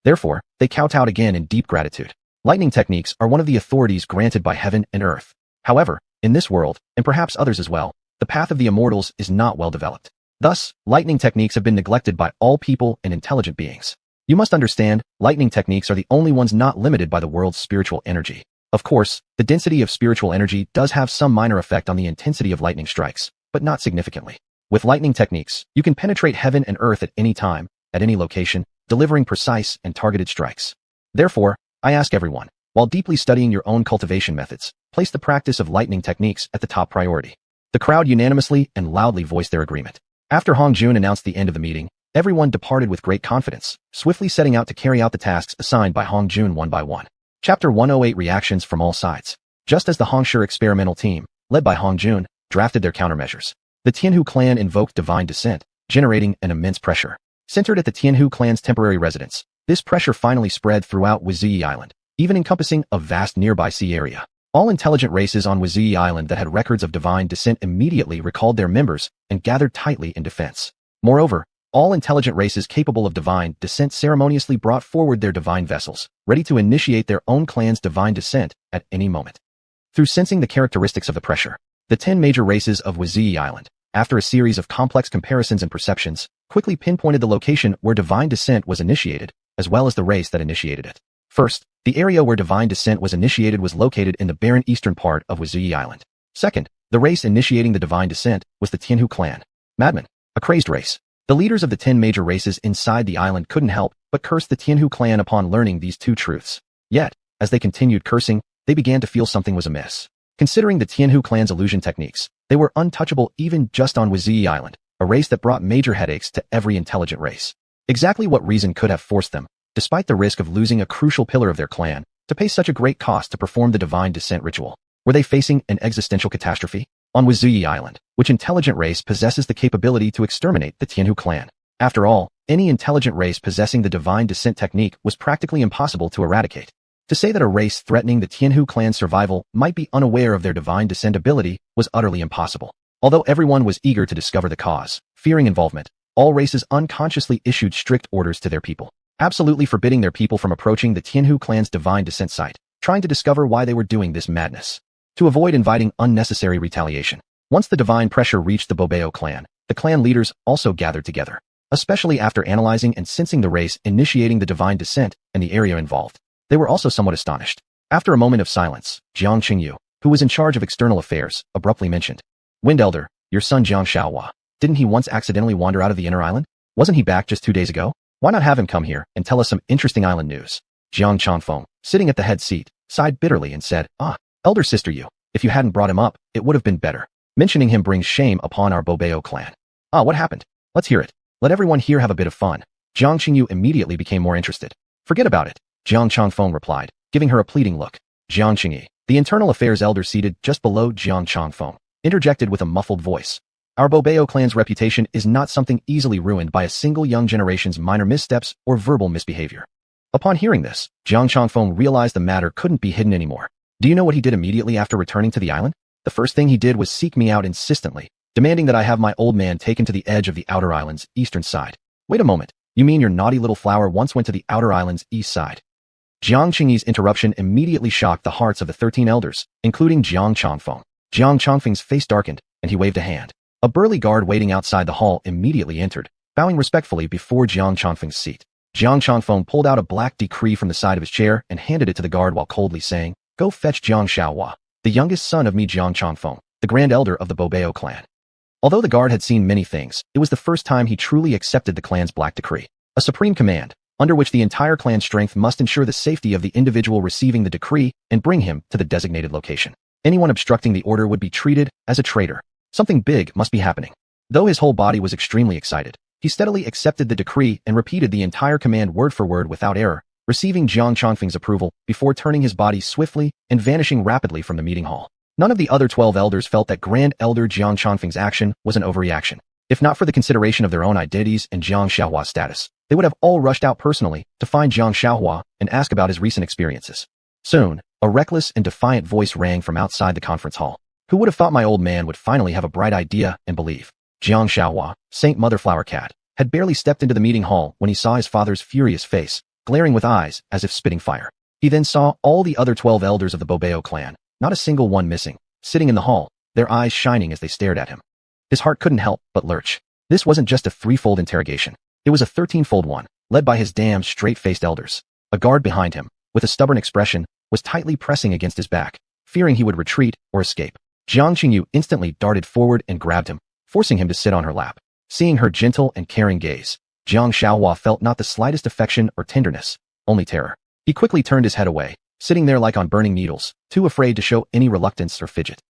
Therefore, they kowtowed again in deep gratitude. Lightning techniques are one of the authorities granted by heaven and earth. However, in this world, and perhaps others as well, the path of the immortals is not well developed. Thus, lightning techniques have been neglected by all people and intelligent beings. You must understand, lightning techniques are the only ones not limited by the world's spiritual energy. Of course, the density of spiritual energy does have some minor effect on the intensity of lightning strikes, but not significantly. With lightning techniques, you can penetrate heaven and earth at any time, at any location, delivering precise and targeted strikes. Therefore, I ask everyone, while deeply studying your own cultivation methods, place the practice of lightning techniques at the top priority. The crowd unanimously and loudly voiced their agreement. After Hong Jun announced the end of the meeting, everyone departed with great confidence, swiftly setting out to carry out the tasks assigned by Hong Jun one by one. Chapter 108 Reactions from All Sides. Just as the Hongshi experimental team, led by Hong Jun, drafted their countermeasures, the Tianhu clan invoked divine descent, generating an immense pressure. Centered at the Tianhu clan's temporary residence, this pressure finally spread throughout Wuzhi Island, even encompassing a vast nearby sea area. All intelligent races on Wuzhi Island that had records of divine descent immediately recalled their members and gathered tightly in defense. Moreover, all intelligent races capable of divine descent ceremoniously brought forward their divine vessels, ready to initiate their own clan's divine descent at any moment. Through sensing the characteristics of the pressure, the 10 major races of Wuzhi Island, after a series of complex comparisons and perceptions, quickly pinpointed the location where divine descent was initiated, as well as the race that initiated it. First, the area where divine descent was initiated was located in the barren eastern part of Wuzhi Island. Second, the race initiating the divine descent was the Tianhu clan. Madmen, a crazed race. The leaders of the 10 major races inside the island couldn't help but curse the Tianhu clan upon learning these two truths. Yet, as they continued cursing, they began to feel something was amiss. Considering the Tianhu clan's illusion techniques, they were untouchable even just on Wuzhi Island, a race that brought major headaches to every intelligent race. Exactly what reason could have forced them, despite the risk of losing a crucial pillar of their clan, to pay such a great cost to perform the divine descent ritual? Were they facing an existential catastrophe? On Wuzhi Island, Which intelligent race possesses the capability to exterminate the Tianhu clan? After all, any intelligent race possessing the divine descent technique was practically impossible to eradicate. To say that a race threatening the Tianhu clan's survival might be unaware of their divine descent ability was utterly impossible. Although everyone was eager to discover the cause, fearing involvement, all races unconsciously issued strict orders to their people, absolutely forbidding their people from approaching the Tianhu clan's divine descent site, trying to discover why they were doing this madness. To avoid inviting unnecessary retaliation. Once the divine pressure reached the Bobeo clan, the clan leaders also gathered together, especially after analyzing and sensing the race initiating the divine descent and the area involved. They were also somewhat astonished. After a moment of silence, Jiang Qingyu, who was in charge of external affairs, abruptly mentioned, Wind Elder, your son Jiang Xiaohua, didn't he once accidentally wander out of the inner island? Wasn't he back just 2 days ago? Why not have him come here and tell us some interesting island news? Jiang Changfeng, sitting at the head seat, sighed bitterly and said, Elder sister you, if you hadn't brought him up, it would have been better. Mentioning him brings shame upon our Bobeo clan. What happened? Let's hear it. Let everyone here have a bit of fun. Jiang Qingyu immediately became more interested. Forget about it, Jiang Changfeng replied, giving her a pleading look. Jiang Qingyi, the internal affairs elder seated just below Jiang Changfeng, interjected with a muffled voice. Our Bobeo clan's reputation is not something easily ruined by a single young generation's minor missteps or verbal misbehavior. Upon hearing this, Jiang Changfeng realized the matter couldn't be hidden anymore. Do you know what he did immediately after returning to the island? The first thing he did was seek me out insistently, demanding that I have my old man taken to the edge of the outer island's eastern side. Wait a moment, you mean your naughty little flower once went to the outer island's east side? Jiang Qingyi's interruption immediately shocked the hearts of the 13 elders, including Jiang Changfeng. Jiang Changfeng's face darkened, and he waved a hand. A burly guard waiting outside the hall immediately entered, bowing respectfully before Jiang Changfeng's seat. Jiang Changfeng pulled out a black decree from the side of his chair and handed it to the guard while coldly saying, Go fetch Jiang Xiaohua, the youngest son of me Jiang Changfeng, the grand elder of the Bobeo clan. Although the guard had seen many things, it was the first time he truly accepted the clan's black decree, a supreme command, under which the entire clan's strength must ensure the safety of the individual receiving the decree and bring him to the designated location. Anyone obstructing the order would be treated as a traitor. Something big must be happening. Though his whole body was extremely excited, he steadily accepted the decree and repeated the entire command word for word without error, receiving Jiang Changfeng's approval before turning his body swiftly and vanishing rapidly from the meeting hall. None of the other 12 elders felt that Grand Elder Jiang Changfeng's action was an overreaction. If not for the consideration of their own identities and Jiang Xiaohua's status, they would have all rushed out personally to find Jiang Xiaohua and ask about his recent experiences. Soon, a reckless and defiant voice rang from outside the conference hall. Who would have thought my old man would finally have a bright idea and believe? Jiang Xiaohua, Saint Mother Flower Cat, had barely stepped into the meeting hall when he saw his father's furious face, glaring with eyes as if spitting fire. He then saw all the other 12 elders of the Bobeo clan, not a single one missing, sitting in the hall, their eyes shining as they stared at him. His heart couldn't help but lurch. This wasn't just a threefold interrogation. It was a 13-fold one, led by his damn straight-faced elders. A guard behind him, with a stubborn expression, was tightly pressing against his back, fearing he would retreat or escape. Jiang Qingyu instantly darted forward and grabbed him, forcing him to sit on her lap. Seeing her gentle and caring gaze, Jiang Xiaohua felt not the slightest affection or tenderness, only terror. He quickly turned his head away, sitting there like on burning needles, too afraid to show any reluctance or fidget.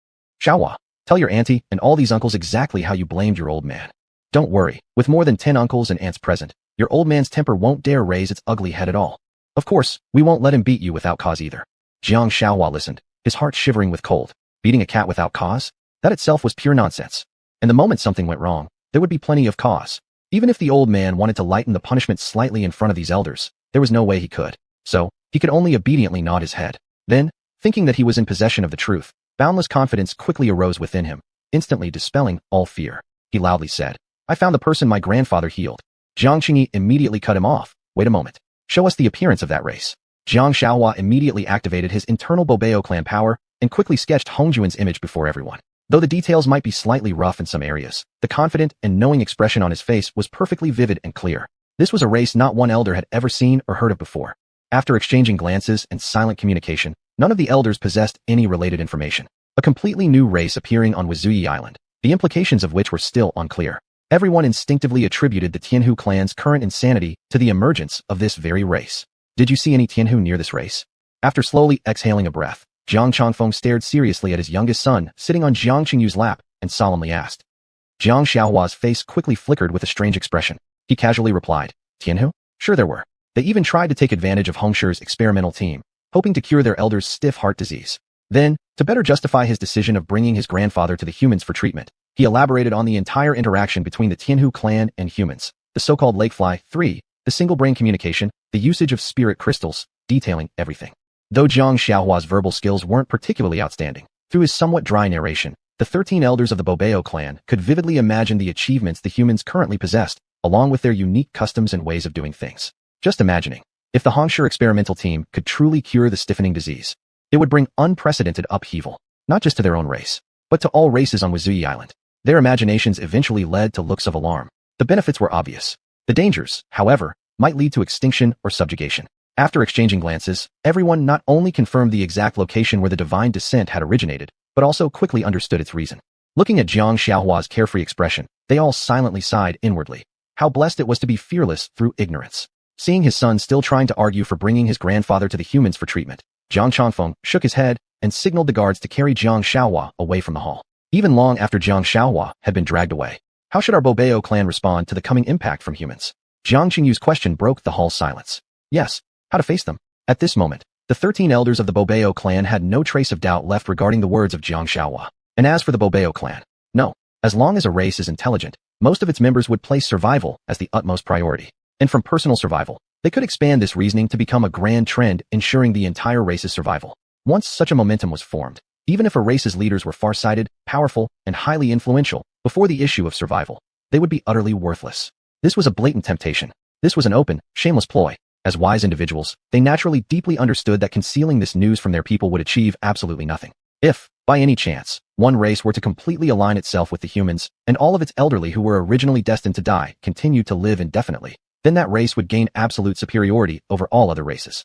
Xiaohua, tell your auntie and all these uncles exactly how you blamed your old man. Don't worry, with more than 10 uncles and aunts present, your old man's temper won't dare raise its ugly head at all. Of course, we won't let him beat you without cause either. Jiang Xiaohua listened, his heart shivering with cold. Beating a cat without cause? That itself was pure nonsense. And the moment something went wrong, there would be plenty of cause. Even if the old man wanted to lighten the punishment slightly in front of these elders, there was no way he could. So, he could only obediently nod his head. Then, thinking that he was in possession of the truth, boundless confidence quickly arose within him, instantly dispelling all fear. He loudly said, I found the person my grandfather healed. Jiang Qingyi immediately cut him off. Wait a moment. Show us the appearance of that race. Jiang Xiaohua immediately activated his internal Bobeo clan power and quickly sketched Hongjuan's image before everyone. Though the details might be slightly rough in some areas, the confident and knowing expression on his face was perfectly vivid and clear. This was a race not one elder had ever seen or heard of before. After exchanging glances and silent communication, none of the elders possessed any related information. A completely new race appearing on Wuzhuyi Island, the implications of which were still unclear. Everyone instinctively attributed the Tianhu clan's current insanity to the emergence of this very race. Did you see any Tianhu near this race? After slowly exhaling a breath, Jiang Changfeng stared seriously at his youngest son sitting on Jiang Qingyu's lap and solemnly asked. Jiang Xiaohua's face quickly flickered with a strange expression. He casually replied, Tianhu? Sure there were. They even tried to take advantage of Hongshi's experimental team, hoping to cure their elder's stiff heart disease. Then, to better justify his decision of bringing his grandfather to the humans for treatment, He elaborated on the entire interaction between the Tianhu clan and humans, the so-called Lakefly 3, the single-brain communication, the usage of spirit crystals, detailing everything. Though Jiang Xiaohua's verbal skills weren't particularly outstanding, through his somewhat dry narration, the 13 elders of the Bobeo clan could vividly imagine the achievements the humans currently possessed, along with their unique customs and ways of doing things. Just imagining, if the Hongshi experimental team could truly cure the stiffening disease, it would bring unprecedented upheaval, not just to their own race, but to all races on Wuzui Island. Their imaginations eventually led to looks of alarm. The benefits were obvious. The dangers, however, might lead to extinction or subjugation. After exchanging glances, everyone not only confirmed the exact location where the divine descent had originated, but also quickly understood its reason. Looking at Jiang Xiaohua's carefree expression, they all silently sighed inwardly. How blessed it was to be fearless through ignorance. Seeing his son still trying to argue for bringing his grandfather to the humans for treatment, Jiang Changfeng shook his head and signaled the guards to carry Jiang Xiaohua away from the hall. Even long after Jiang Xiaohua had been dragged away, how should our Bobeo clan respond to the coming impact from humans? Jiang Qingyu's question broke the hall's silence. Yes, how to face them? At this moment, the 13 elders of the Bobeo clan had no trace of doubt left regarding the words of Jiang Xiaohua. And as for the Bobeo clan, no, as long as a race is intelligent, most of its members would place survival as the utmost priority. And from personal survival, they could expand this reasoning to become a grand trend ensuring the entire race's survival. Once such a momentum was formed, even if a race's leaders were far-sighted, powerful, and highly influential, before the issue of survival, they would be utterly worthless. This was a blatant temptation. This was an open, shameless ploy. As wise individuals, they naturally deeply understood that concealing this news from their people would achieve absolutely nothing. If, by any chance, one race were to completely align itself with the humans, and all of its elderly who were originally destined to die continued to live indefinitely, then that race would gain absolute superiority over all other races.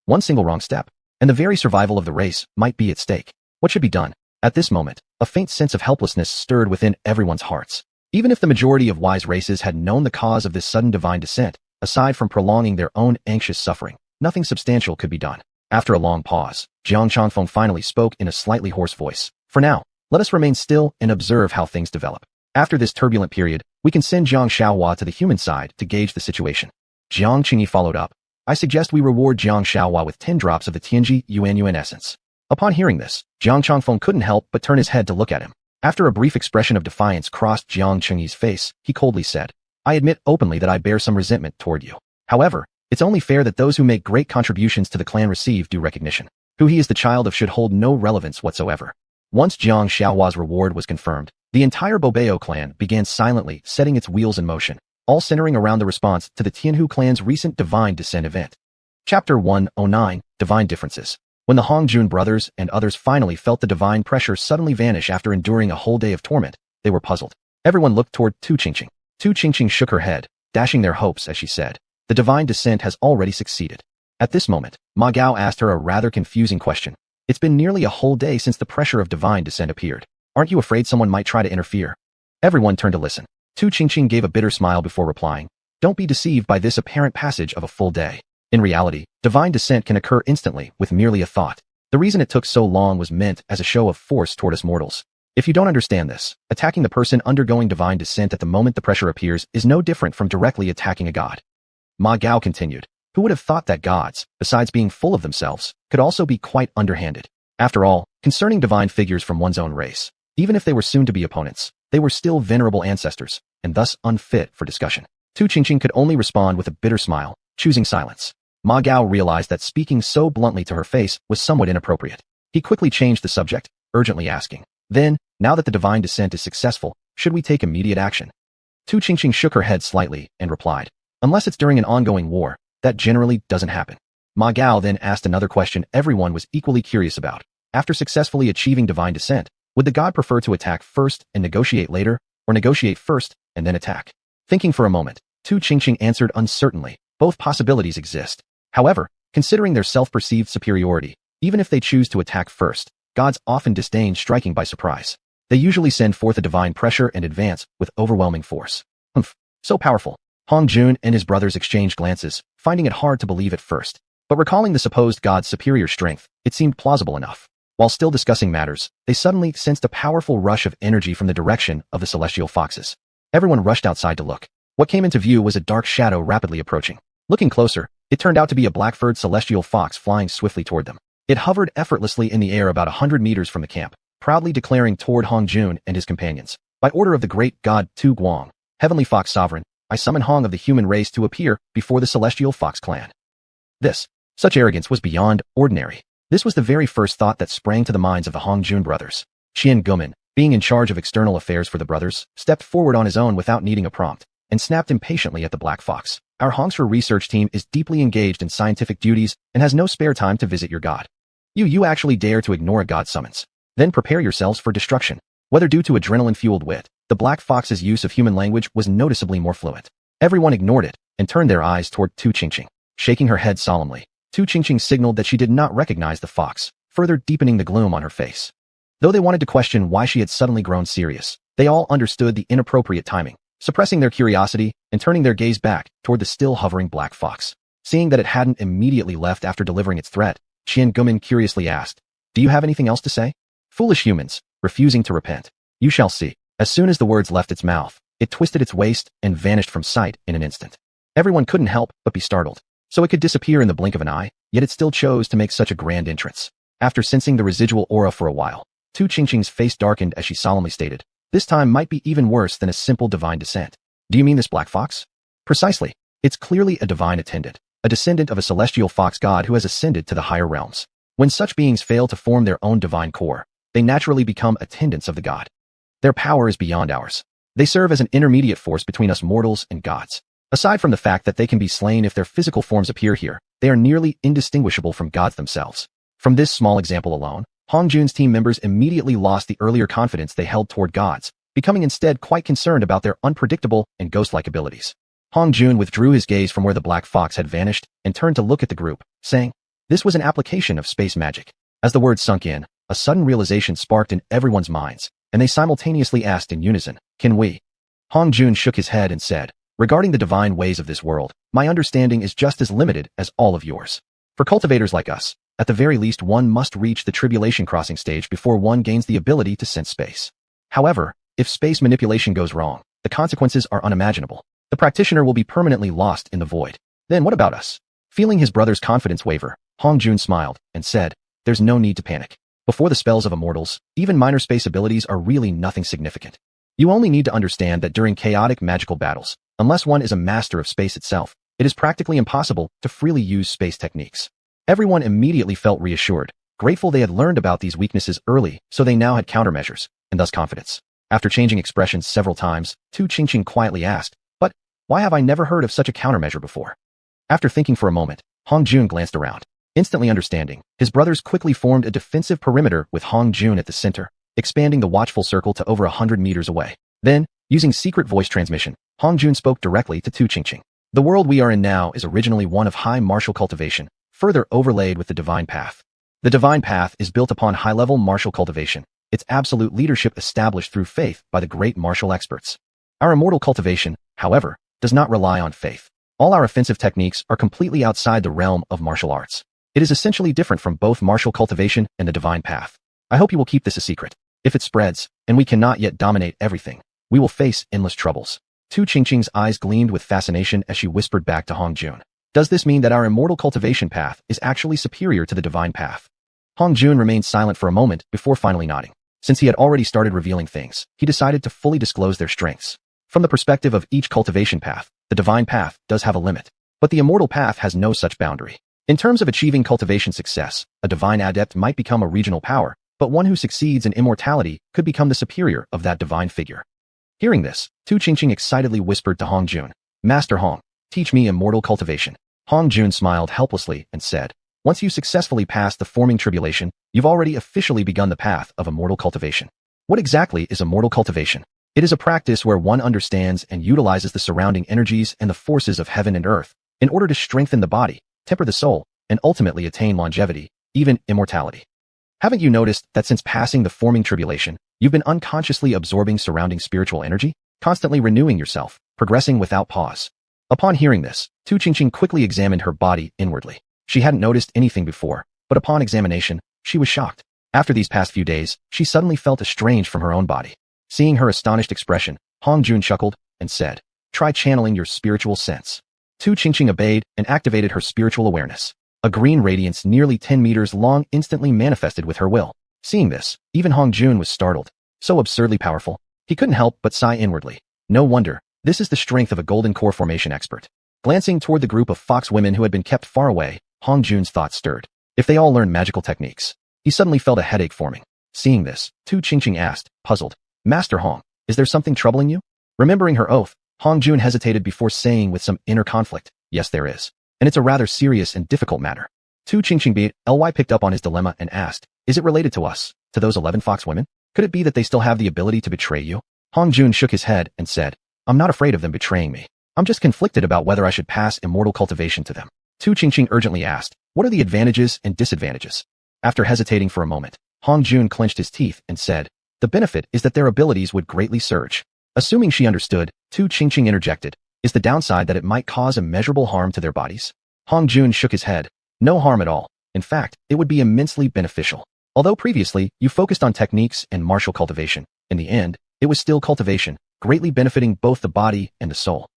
One single wrong step, and the very survival of the race might be at stake. What should be done? At this moment, a faint sense of helplessness stirred within everyone's hearts. Even if the majority of wise races had known the cause of this sudden divine descent, aside from prolonging their own anxious suffering, nothing substantial could be done. After a long pause, Jiang Changfeng finally spoke in a slightly hoarse voice. For now, let us remain still and observe how things develop. After this turbulent period, we can send Jiang Xiaohua to the human side to gauge the situation. Jiang Qingyi followed up. I suggest we reward Jiang Xiaohua with 10 drops of the Tianji Xuanhuan essence. Upon hearing this, Jiang Changfeng couldn't help but turn his head to look at him. After a brief expression of defiance crossed Jiang Qingyi's face, he coldly said, I admit openly that I bear some resentment toward you. However, it's only fair that those who make great contributions to the clan receive due recognition. Who he is the child of should hold no relevance whatsoever. Once Jiang Xiaohua's reward was confirmed, the entire Bobeo clan began silently setting its wheels in motion, all centering around the response to the Tianhu clan's recent divine descent event. Chapter 109, Divine Differences. When the Hongjun brothers and others finally felt the divine pressure suddenly vanish after enduring a whole day of torment, they were puzzled. Everyone looked toward Tu Qingqing. Tu Qingqing shook her head, dashing their hopes as she said, the divine descent has already succeeded. At this moment, Ma Gao asked her a rather confusing question. It's been nearly a whole day since the pressure of divine descent appeared. Aren't you afraid someone might try to interfere? Everyone turned to listen. Tu Qingqing gave a bitter smile before replying, don't be deceived by this apparent passage of a full day. In reality, divine descent can occur instantly with merely a thought. The reason it took so long was meant as a show of force toward us mortals. If you don't understand this, attacking the person undergoing divine descent at the moment the pressure appears is no different from directly attacking a god. Ma Gao continued, who would have thought that gods, besides being full of themselves, could also be quite underhanded? After all, concerning divine figures from one's own race, even if they were soon to be opponents, they were still venerable ancestors, and thus unfit for discussion. Tu Qingqing could only respond with a bitter smile, choosing silence. Ma Gao realized that speaking so bluntly to her face was somewhat inappropriate. He quickly changed the subject, urgently asking, then, now that the divine descent is successful, should we take immediate action? Tu Qingqing shook her head slightly and replied, unless it's during an ongoing war, that generally doesn't happen. Ma Gao then asked another question everyone was equally curious about. After successfully achieving divine descent, would the god prefer to attack first and negotiate later, or negotiate first and then attack? Thinking for a moment, Tu Qingqing answered uncertainly, both possibilities exist. However, considering their self-perceived superiority, even if they choose to attack first, gods often disdain striking by surprise. They usually send forth a divine pressure and advance with overwhelming force. So powerful. Hong Jun and his brothers exchanged glances, finding it hard to believe at first. But recalling the supposed god's superior strength, it seemed plausible enough. While still discussing matters, they suddenly sensed a powerful rush of energy from the direction of the celestial foxes. Everyone rushed outside to look. What came into view was a dark shadow rapidly approaching. Looking closer, it turned out to be a black-furred celestial fox flying swiftly toward them. It hovered effortlessly in the air about 100 meters from the camp, proudly declaring toward Hong Jun and his companions, By order of the great god Tu Guang, heavenly fox sovereign, I summon Hong of the human race to appear before the celestial fox clan. Such arrogance was beyond ordinary. This was the very first thought that sprang to the minds of the Hongjun brothers. Xian Gumin, being in charge of external affairs for the brothers, stepped forward on his own without needing a prompt, and snapped impatiently at the black fox. Our Hongsher research team is deeply engaged in scientific duties and has no spare time to visit your god. You actually dare to ignore a god's summons. Then prepare yourselves for destruction. Whether due to adrenaline-fueled wit, the black fox's use of human language was noticeably more fluent. Everyone ignored it and turned their eyes toward Tu Qingqing. Shaking her head solemnly, Tu Qingqing signaled that she did not recognize the fox, further deepening the gloom on her face. Though they wanted to question why she had suddenly grown serious, they all understood the inappropriate timing, suppressing their curiosity and turning their gaze back toward the still hovering black fox. Seeing that it hadn't immediately left after delivering its threat, Qian Gumin curiously asked, "Do you have anything else to say?" Foolish humans, refusing to repent. You shall see. As soon as the words left its mouth, it twisted its waist and vanished from sight in an instant. Everyone couldn't help but be startled. So it could disappear in the blink of an eye, yet it still chose to make such a grand entrance. After sensing the residual aura for a while, Tu Qingqing's face darkened as she solemnly stated, "This time might be even worse than a simple divine descent." "Do you mean this black fox?" "Precisely. It's clearly a divine attendant, a descendant of a celestial fox god who has ascended to the higher realms. When such beings fail to form their own divine core, they naturally become attendants of the god. Their power is beyond ours. They serve as an intermediate force between us mortals and gods. Aside from the fact that they can be slain if their physical forms appear here, they are nearly indistinguishable from gods themselves." From this small example alone, Hongjun's team members immediately lost the earlier confidence they held toward gods, becoming instead quite concerned about their unpredictable and ghost-like abilities. Hongjun withdrew his gaze from where the black fox had vanished and turned to look at the group, saying, "This was an application of space magic." As the words sunk in, a sudden realization sparked in everyone's minds, and they simultaneously asked in unison, "Can we?" Hongjun shook his head and said, "Regarding the divine ways of this world, my understanding is just as limited as all of yours. For cultivators like us, at the very least one must reach the tribulation crossing stage before one gains the ability to sense space. However, if space manipulation goes wrong, the consequences are unimaginable. The practitioner will be permanently lost in the void. Then what about us?" Feeling his brother's confidence waver, Hongjun smiled and said, "There's no need to panic. Before the spells of immortals, even minor space abilities are really nothing significant. You only need to understand that during chaotic magical battles, unless one is a master of space itself, it is practically impossible to freely use space techniques." Everyone immediately felt reassured, grateful they had learned about these weaknesses early so they now had countermeasures, and thus confidence. After changing expressions several times, Tu Qingqing quietly asked, "But why have I never heard of such a countermeasure before?" After thinking for a moment, Hongjun glanced around. Instantly understanding, his brothers quickly formed a defensive perimeter with Hongjun at the center, expanding the watchful circle to over 100 meters away. Then, using secret voice transmission, Hongjun spoke directly to Tu Qingqing. "The world we are in now is originally one of high martial cultivation, further overlaid with the divine path. The divine path is built upon high-level martial cultivation, its absolute leadership established through faith by the great martial experts. Our immortal cultivation, however, does not rely on faith. All our offensive techniques are completely outside the realm of martial arts. It is essentially different from both martial cultivation and the divine path. I hope you will keep this a secret. If it spreads, and we cannot yet dominate everything, we will face endless troubles." Tu Qingqing's eyes gleamed with fascination as she whispered back to Hongjun, "Does this mean that our immortal cultivation path is actually superior to the divine path?" Hongjun remained silent for a moment before finally nodding. Since he had already started revealing things, he decided to fully disclose their strengths. From the perspective of each cultivation path, the divine path does have a limit, but the immortal path has no such boundary. In terms of achieving cultivation success, a divine adept might become a regional power, but one who succeeds in immortality could become the superior of that divine figure. Hearing this, Tu Qingqing excitedly whispered to Hongjun, "Master Hong, teach me immortal cultivation." Hongjun smiled helplessly and said, "Once you successfully pass the forming tribulation, you've already officially begun the path of immortal cultivation." What exactly is immortal cultivation? It is a practice where one understands and utilizes the surrounding energies and the forces of heaven and earth in order to strengthen the body, temper the soul, and ultimately attain longevity, even immortality. Haven't you noticed that since passing the forming tribulation, you've been unconsciously absorbing surrounding spiritual energy, constantly renewing yourself, progressing without pause? Upon hearing this, Tu Qingqing quickly examined her body inwardly. She hadn't noticed anything before, but upon examination, she was shocked. After these past few days, she suddenly felt estranged from her own body. Seeing her astonished expression, Hongjun chuckled and said, "Try channeling your spiritual sense." Tu Qingqing obeyed and activated her spiritual awareness. A green radiance nearly 10 meters long instantly manifested with her will. Seeing this, even Hongjun was startled. So absurdly powerful. He couldn't help but sigh inwardly. No wonder, this is the strength of a golden core formation expert. Glancing toward the group of fox women who had been kept far away, Hong Jun's thoughts stirred. If they all learn magical techniques. He suddenly felt a headache forming. Seeing this, Tu Qingqing asked, puzzled, Master Hong, is there something troubling you? Remembering her oath, Hong Jun hesitated before saying with some inner conflict, yes there is. And it's a rather serious and difficult matter. Tu Qingqing Ly picked up on his dilemma and asked, is it related to us, to those 11 fox women? Could it be that they still have the ability to betray you? Hong Jun shook his head and said, I'm not afraid of them betraying me. I'm just conflicted about whether I should pass immortal cultivation to them. Tu Qingqing urgently asked, what are the advantages and disadvantages? After hesitating for a moment, Hong Jun clenched his teeth and said, the benefit is that their abilities would greatly surge. Assuming she understood, Tu Qingqing interjected, is the downside that it might cause immeasurable harm to their bodies? Hong Jun shook his head. No harm at all. In fact, it would be immensely beneficial. Although previously, you focused on techniques and martial cultivation, in the end, it was still cultivation, greatly benefiting both the body and the soul.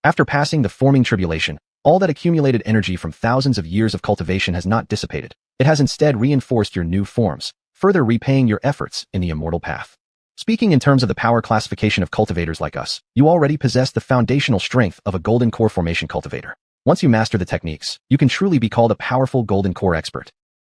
After passing the forming tribulation, all that accumulated energy from thousands of years of cultivation has not dissipated. It has instead reinforced your new forms, further repaying your efforts in the immortal path. Speaking in terms of the power classification of cultivators like us, you already possess the foundational strength of a golden core formation cultivator. Once you master the techniques, you can truly be called a powerful golden core expert.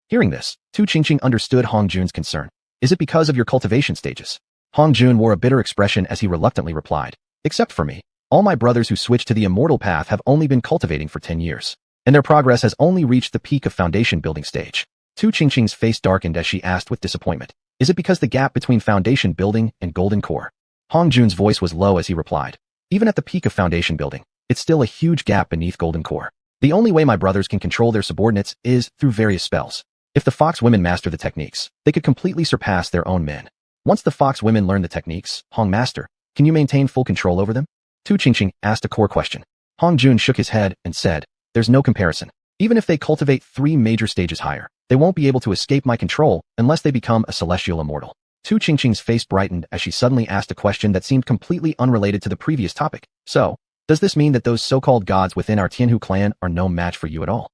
Hearing this, Tu Qingqing understood Hong Jun's concern. Is it because of your cultivation stages? Hong Jun wore a bitter expression as he reluctantly replied, except for me. All my brothers who switched to the immortal path have only been cultivating for 10 years, and their progress has only reached the peak of foundation building stage. Tu Qingqing's face darkened as she asked with disappointment, is it because the gap between foundation building and golden core? Hong Jun's voice was low as he replied, even at the peak of foundation building, it's still a huge gap beneath golden core. The only way my brothers can control their subordinates is through various spells. If the fox women master the techniques, they could completely surpass their own men. Once the fox women learn the techniques, Hong Master, can you maintain full control over them? Tu Qingqing asked a core question. Hong Jun shook his head and said, there's no comparison. Even if they cultivate 3 major stages higher, they won't be able to escape my control unless they become a celestial immortal. Tu Qingqing's face brightened as she suddenly asked a question that seemed completely unrelated to the previous topic. So, does this mean that those so-called gods within our Tianhu clan are no match for you at all?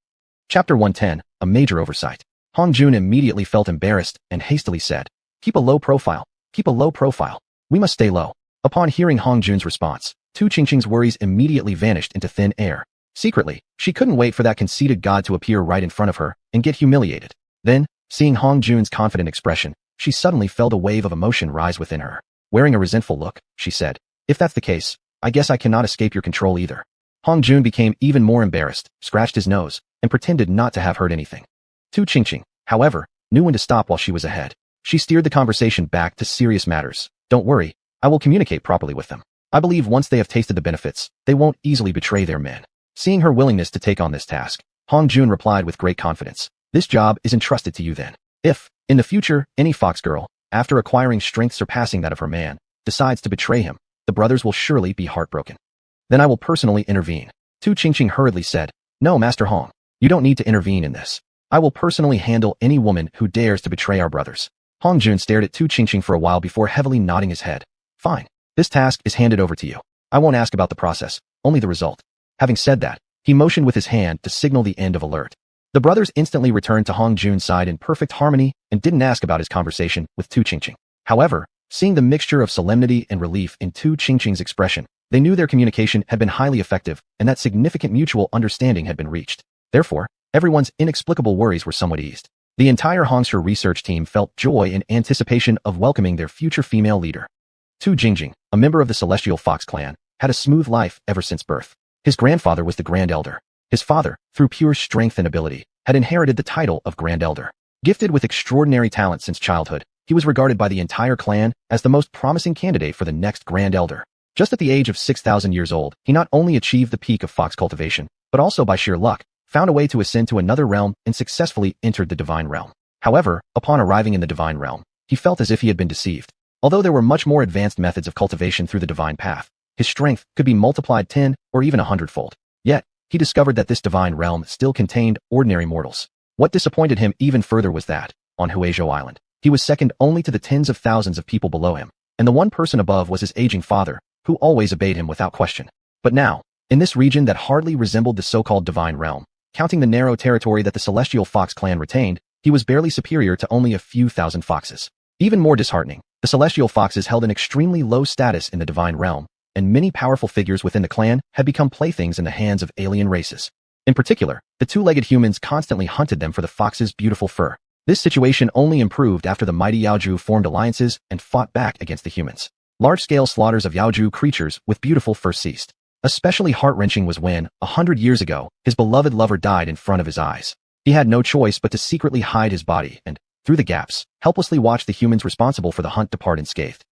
Chapter 110, a major oversight. Hong Jun immediately felt embarrassed and hastily said, keep a low profile, keep a low profile. We must stay low. Upon hearing Hong Jun's response, Tu Qingqing's worries immediately vanished into thin air. Secretly, she couldn't wait for that conceited god to appear right in front of her and get humiliated. Then, seeing Hong Jun's confident expression, she suddenly felt a wave of emotion rise within her. Wearing a resentful look, she said, if that's the case, I guess I cannot escape your control either. Hong Jun became even more embarrassed, scratched his nose, and pretended not to have heard anything. Tu Qingqing, however, knew when to stop while she was ahead. She steered the conversation back to serious matters. Don't worry, I will communicate properly with them. I believe once they have tasted the benefits, they won't easily betray their men. Seeing her willingness to take on this task, Hong Jun replied with great confidence, this job is entrusted to you then. If, in the future, any fox girl, after acquiring strength surpassing that of her man, decides to betray him, the brothers will surely be heartbroken. Then I will personally intervene. Tu Qingqing hurriedly said, no, Master Hong, you don't need to intervene in this. I will personally handle any woman who dares to betray our brothers. Hong Jun stared at Tu Qingqing for a while before heavily nodding his head. Fine. This task is handed over to you. I won't ask about the process, only the result. Having said that, he motioned with his hand to signal the end of alert. The brothers instantly returned to Hong Jun's side in perfect harmony and didn't ask about his conversation with Tu Qingqing. However, seeing the mixture of solemnity and relief in Tu Qingqing's expression, they knew their communication had been highly effective and that significant mutual understanding had been reached. Therefore, everyone's inexplicable worries were somewhat eased. The entire Hongsher research team felt joy in anticipation of welcoming their future female leader. Tu Jingjing, a member of the Celestial Fox clan, had a smooth life ever since birth. His grandfather was the Grand Elder. His father, through pure strength and ability, had inherited the title of Grand Elder. Gifted with extraordinary talent since childhood, he was regarded by the entire clan as the most promising candidate for the next Grand Elder. Just at the age of 6,000 years old, he not only achieved the peak of fox cultivation, but also by sheer luck, found a way to ascend to another realm and successfully entered the Divine Realm. However, upon arriving in the Divine Realm, he felt as if he had been deceived. Although there were much more advanced methods of cultivation through the Divine Path, his strength could be multiplied 10 or even 100-fold. Yet, he discovered that this Divine Realm still contained ordinary mortals. What disappointed him even further was that, on Huizhou Island, he was second only to the tens of thousands of people below him, and the one person above was his aging father, who always obeyed him without question. But now, in this region that hardly resembled the so-called Divine Realm, counting the narrow territory that the Celestial Fox clan retained, he was barely superior to only a few thousand foxes. Even more disheartening, The celestial foxes held an extremely low status in the divine realm, and many powerful figures within the clan had become playthings in the hands of alien races. In particular, the two-legged humans constantly hunted them for the fox's beautiful fur. This situation only improved after the mighty Yaoju formed alliances and fought back against the humans. Large-scale slaughters of Yaoju creatures with beautiful fur ceased. Especially heart-wrenching was when, 100 years ago, his beloved lover died in front of his eyes. He had no choice but to secretly hide his body and, through the gaps, helplessly watch the humans responsible for the hunt depart unscathed.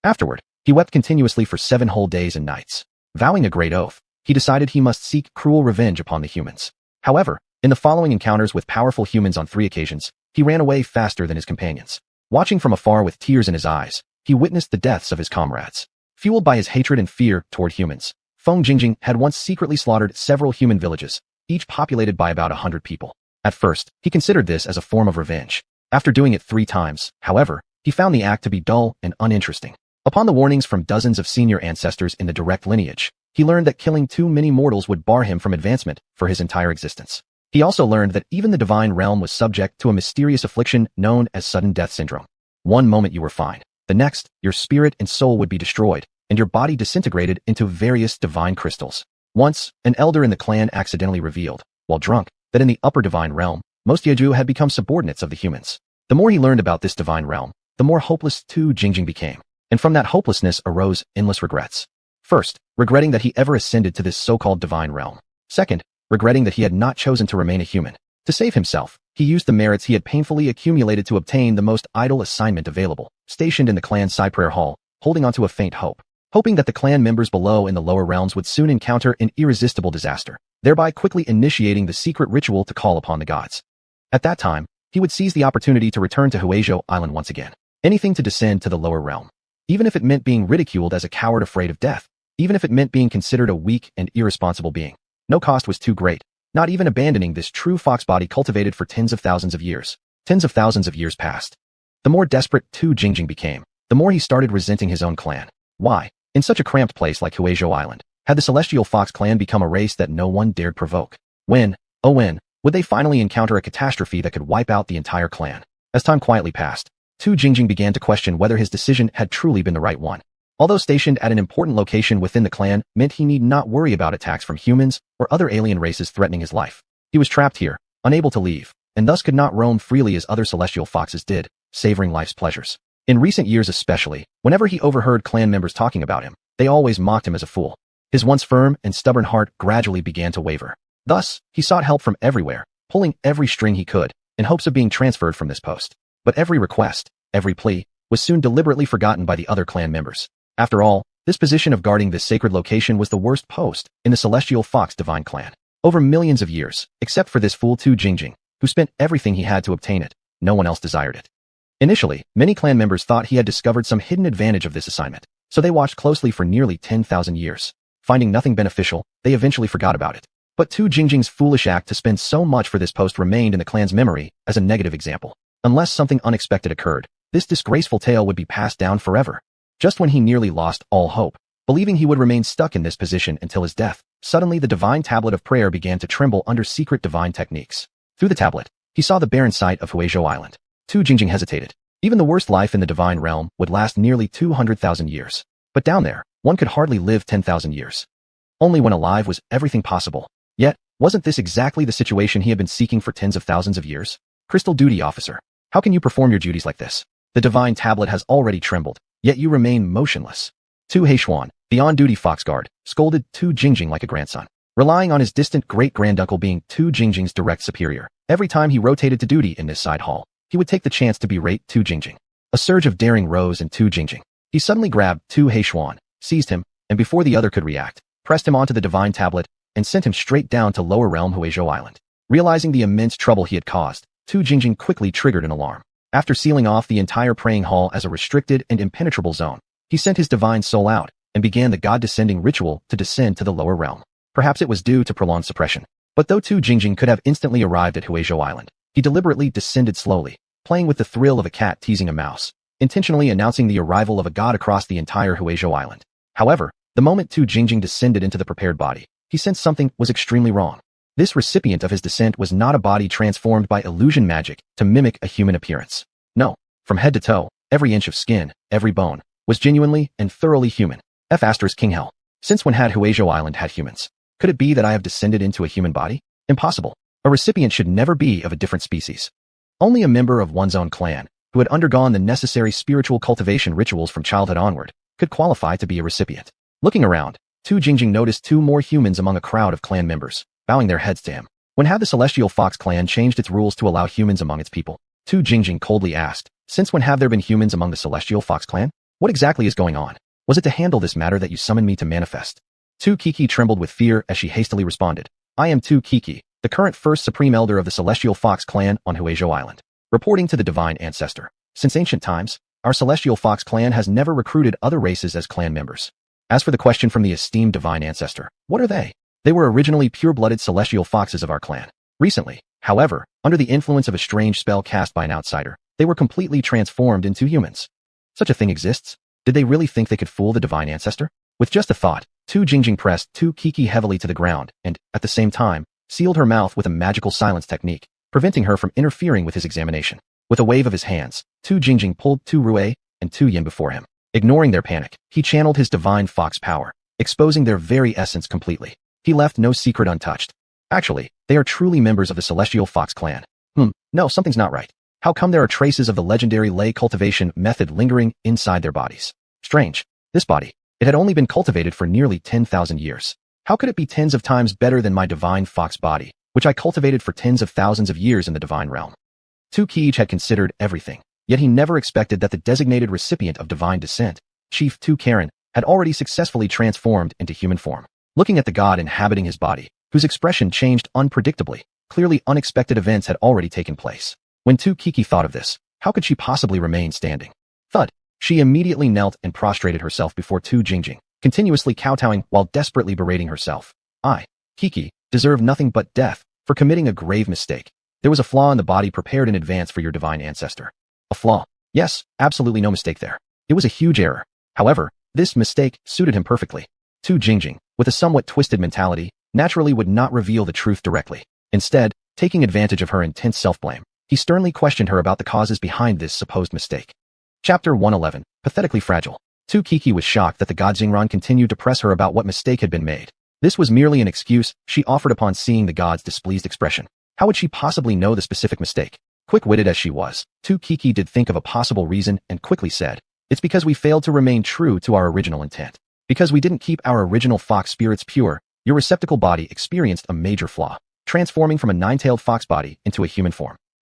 Afterward, he wept continuously for 7 whole days and nights. Vowing a great oath, he decided he must seek cruel revenge upon the humans. However, in the following encounters with powerful humans on 3 occasions, he ran away faster than his companions. Watching from afar with tears in his eyes, he witnessed the deaths of his comrades. Fueled by his hatred and fear toward humans, Feng Jingjing had once secretly slaughtered several human villages, each populated by about 100 people. At first, he considered this as a form of revenge. After doing it 3 times, however, he found the act to be dull and uninteresting. Upon the warnings from dozens of senior ancestors in the direct lineage, he learned that killing too many mortals would bar him from advancement for his entire existence. He also learned that even the divine realm was subject to a mysterious affliction known as sudden death syndrome. One moment you were fine. The next, your spirit and soul would be destroyed, and your body disintegrated into various divine crystals. Once, an elder in the clan accidentally revealed, while drunk, that in the upper divine realm, most Yaoju had become subordinates of the humans. The more he learned about this divine realm, the more hopeless Tu Jingjing became, and from that hopelessness arose endless regrets. First, regretting that he ever ascended to this so-called divine realm. Second, regretting that he had not chosen to remain a human. To save himself, he used the merits he had painfully accumulated to obtain the most idle assignment available, stationed in the clan's Cyprayer Hall, holding onto a faint hope. Hoping that the clan members below in the lower realms would soon encounter an irresistible disaster, thereby quickly initiating the secret ritual to call upon the gods. At that time, he would seize the opportunity to return to Xiuxian Island once again. Anything to descend to the lower realm. Even if it meant being ridiculed as a coward afraid of death. Even if it meant being considered a weak and irresponsible being. No cost was too great, not even abandoning this true fox body cultivated for tens of thousands of years. Tens of thousands of years passed. The more desperate Tu Jingjing became, the more he started resenting his own clan. Why? In such a cramped place like Xiuxian Island, had the Celestial Fox clan become a race that no one dared provoke? When, oh when, would they finally encounter a catastrophe that could wipe out the entire clan? As time quietly passed, Tu Jingjing began to question whether his decision had truly been the right one. Although stationed at an important location within the clan meant he need not worry about attacks from humans or other alien races threatening his life. He was trapped here, unable to leave, and thus could not roam freely as other celestial foxes did, savoring life's pleasures. In recent years especially, whenever he overheard clan members talking about him, they always mocked him as a fool. His once firm and stubborn heart gradually began to waver. Thus, he sought help from everywhere, pulling every string he could, in hopes of being transferred from this post. But every request, every plea, was soon deliberately forgotten by the other clan members. After all, this position of guarding this sacred location was the worst post in the Celestial Fox Divine Clan. Over millions of years, except for this fool Tu Jingjing, who spent everything he had to obtain it, no one else desired it. Initially, many clan members thought he had discovered some hidden advantage of this assignment, so they watched closely for nearly 10,000 years. Finding nothing beneficial, they eventually forgot about it. But Tu Jingjing's foolish act to spend so much for this post remained in the clan's memory as a negative example. Unless something unexpected occurred, this disgraceful tale would be passed down forever. Just when he nearly lost all hope, believing he would remain stuck in this position until his death, suddenly the divine tablet of prayer began to tremble under secret divine techniques. Through the tablet, he saw the barren sight of Xiuxian Island. Tu Jingjing hesitated. Even the worst life in the divine realm would last nearly 200,000 years. But down there, one could hardly live 10,000 years. Only when alive was everything possible. Yet, wasn't this exactly the situation he had been seeking for tens of thousands of years? Crystal Duty Officer, how can you perform your duties like this? The divine tablet has already trembled, yet you remain motionless. Tu Xiuxian, the on-duty fox guard, scolded Tu Jingjing like a grandson. Relying on his distant great-granduncle being Tu Jingjing's direct superior, every time he rotated to duty in this side hall, he would take the chance to berate Tu Jingjing. A surge of daring rose in Tu Jingjing. He suddenly grabbed Tu Xiuxian, seized him, and before the other could react, pressed him onto the divine tablet and sent him straight down to lower realm Xiuxian Island. Realizing the immense trouble he had caused, Tu Jingjing quickly triggered an alarm. After sealing off the entire praying hall as a restricted and impenetrable zone, he sent his divine soul out and began the god-descending ritual to descend to the lower realm. Perhaps it was due to prolonged suppression. But though Tu Jingjing could have instantly arrived at Xiuxian Island, he deliberately descended slowly, playing with the thrill of a cat teasing a mouse, intentionally announcing the arrival of a god across the entire Xiuxian Island. However, the moment Tu Jingjing descended into the prepared body, he sensed something was extremely wrong. This recipient of his descent was not a body transformed by illusion magic to mimic a human appearance. No, from head to toe, Every inch of skin, every bone, was genuinely and thoroughly human. King Hell. Since when had Huizhou Island had humans? Could it be that I have descended into a human body? Impossible. A recipient should never be of a different species. Only a member of one's own clan, who had undergone the necessary spiritual cultivation rituals from childhood onward, could qualify to be a recipient. Looking around, Tu Jingjing noticed two more humans among a crowd of clan members, bowing their heads to him. When had the Celestial Fox clan changed its rules to allow humans among its people? Tu Jingjing coldly asked, since when have there been humans among the Celestial Fox clan? What exactly is going on? Was it to handle this matter that you summoned me to manifest? Tu Kiki trembled with fear as she hastily responded. I am Tu Kiki, the current first supreme elder of the Celestial Fox clan on Huizhou Island. Reporting to the divine ancestor. Since ancient times, our Celestial Fox clan has never recruited other races as clan members. As for the question from the esteemed divine ancestor, what are they? They were originally pure-blooded Celestial Foxes of our clan. Recently, however, under the influence of a strange spell cast by an outsider, they were completely transformed into humans. Such a thing exists? Did they really think they could fool the divine ancestor? With just a thought, Tu Jingjing pressed Tu Kiki heavily to the ground and, at the same time, sealed her mouth with a magical silence technique, preventing her from interfering with his examination. With a wave of his hands, Tu Jingjing pulled Tu Rui and Tu Yin before him. Ignoring their panic, he channeled his divine fox power, exposing their very essence completely. He left no secret untouched. Actually, they are truly members of the Celestial Fox clan. No, something's not right. How come there are traces of the legendary ley cultivation method lingering inside their bodies? Strange. This body, it had only been cultivated for nearly 10,000 years. How could it be tens of times better than my divine fox body, which I cultivated for tens of thousands of years in the divine realm? Tu Kij had considered everything, yet he never expected that the designated recipient of divine descent, Chief Tu Karen, had already successfully transformed into human form. Looking at the god inhabiting his body, whose expression changed unpredictably, clearly unexpected events had already taken place. When Tu Kiki thought of this, how could she possibly remain standing? Thud. She immediately knelt and prostrated herself before Tu Jingjing, continuously kowtowing while desperately berating herself. I, Kiki, deserve nothing but death for committing a grave mistake. There was a flaw in the body prepared in advance for your divine ancestor. A flaw? Yes, absolutely no mistake there. It was a huge error. However, this mistake suited him perfectly. Tu Jingjing, with a somewhat twisted mentality, naturally would not reveal the truth directly. Instead, taking advantage of her intense self-blame, he sternly questioned her about the causes behind this supposed mistake. Chapter 111, Pathetically Fragile. Tu Kiki was shocked that the god Xingran continued to press her about what mistake had been made. This was merely an excuse she offered upon seeing the god's displeased expression. How would she possibly know the specific mistake? Quick-witted as she was, Tu Kiki did think of a possible reason and quickly said, it's because we failed to remain true to our original intent. Because we didn't keep our original fox spirits pure, your receptacle body experienced a major flaw, transforming from a nine-tailed fox body into a human form.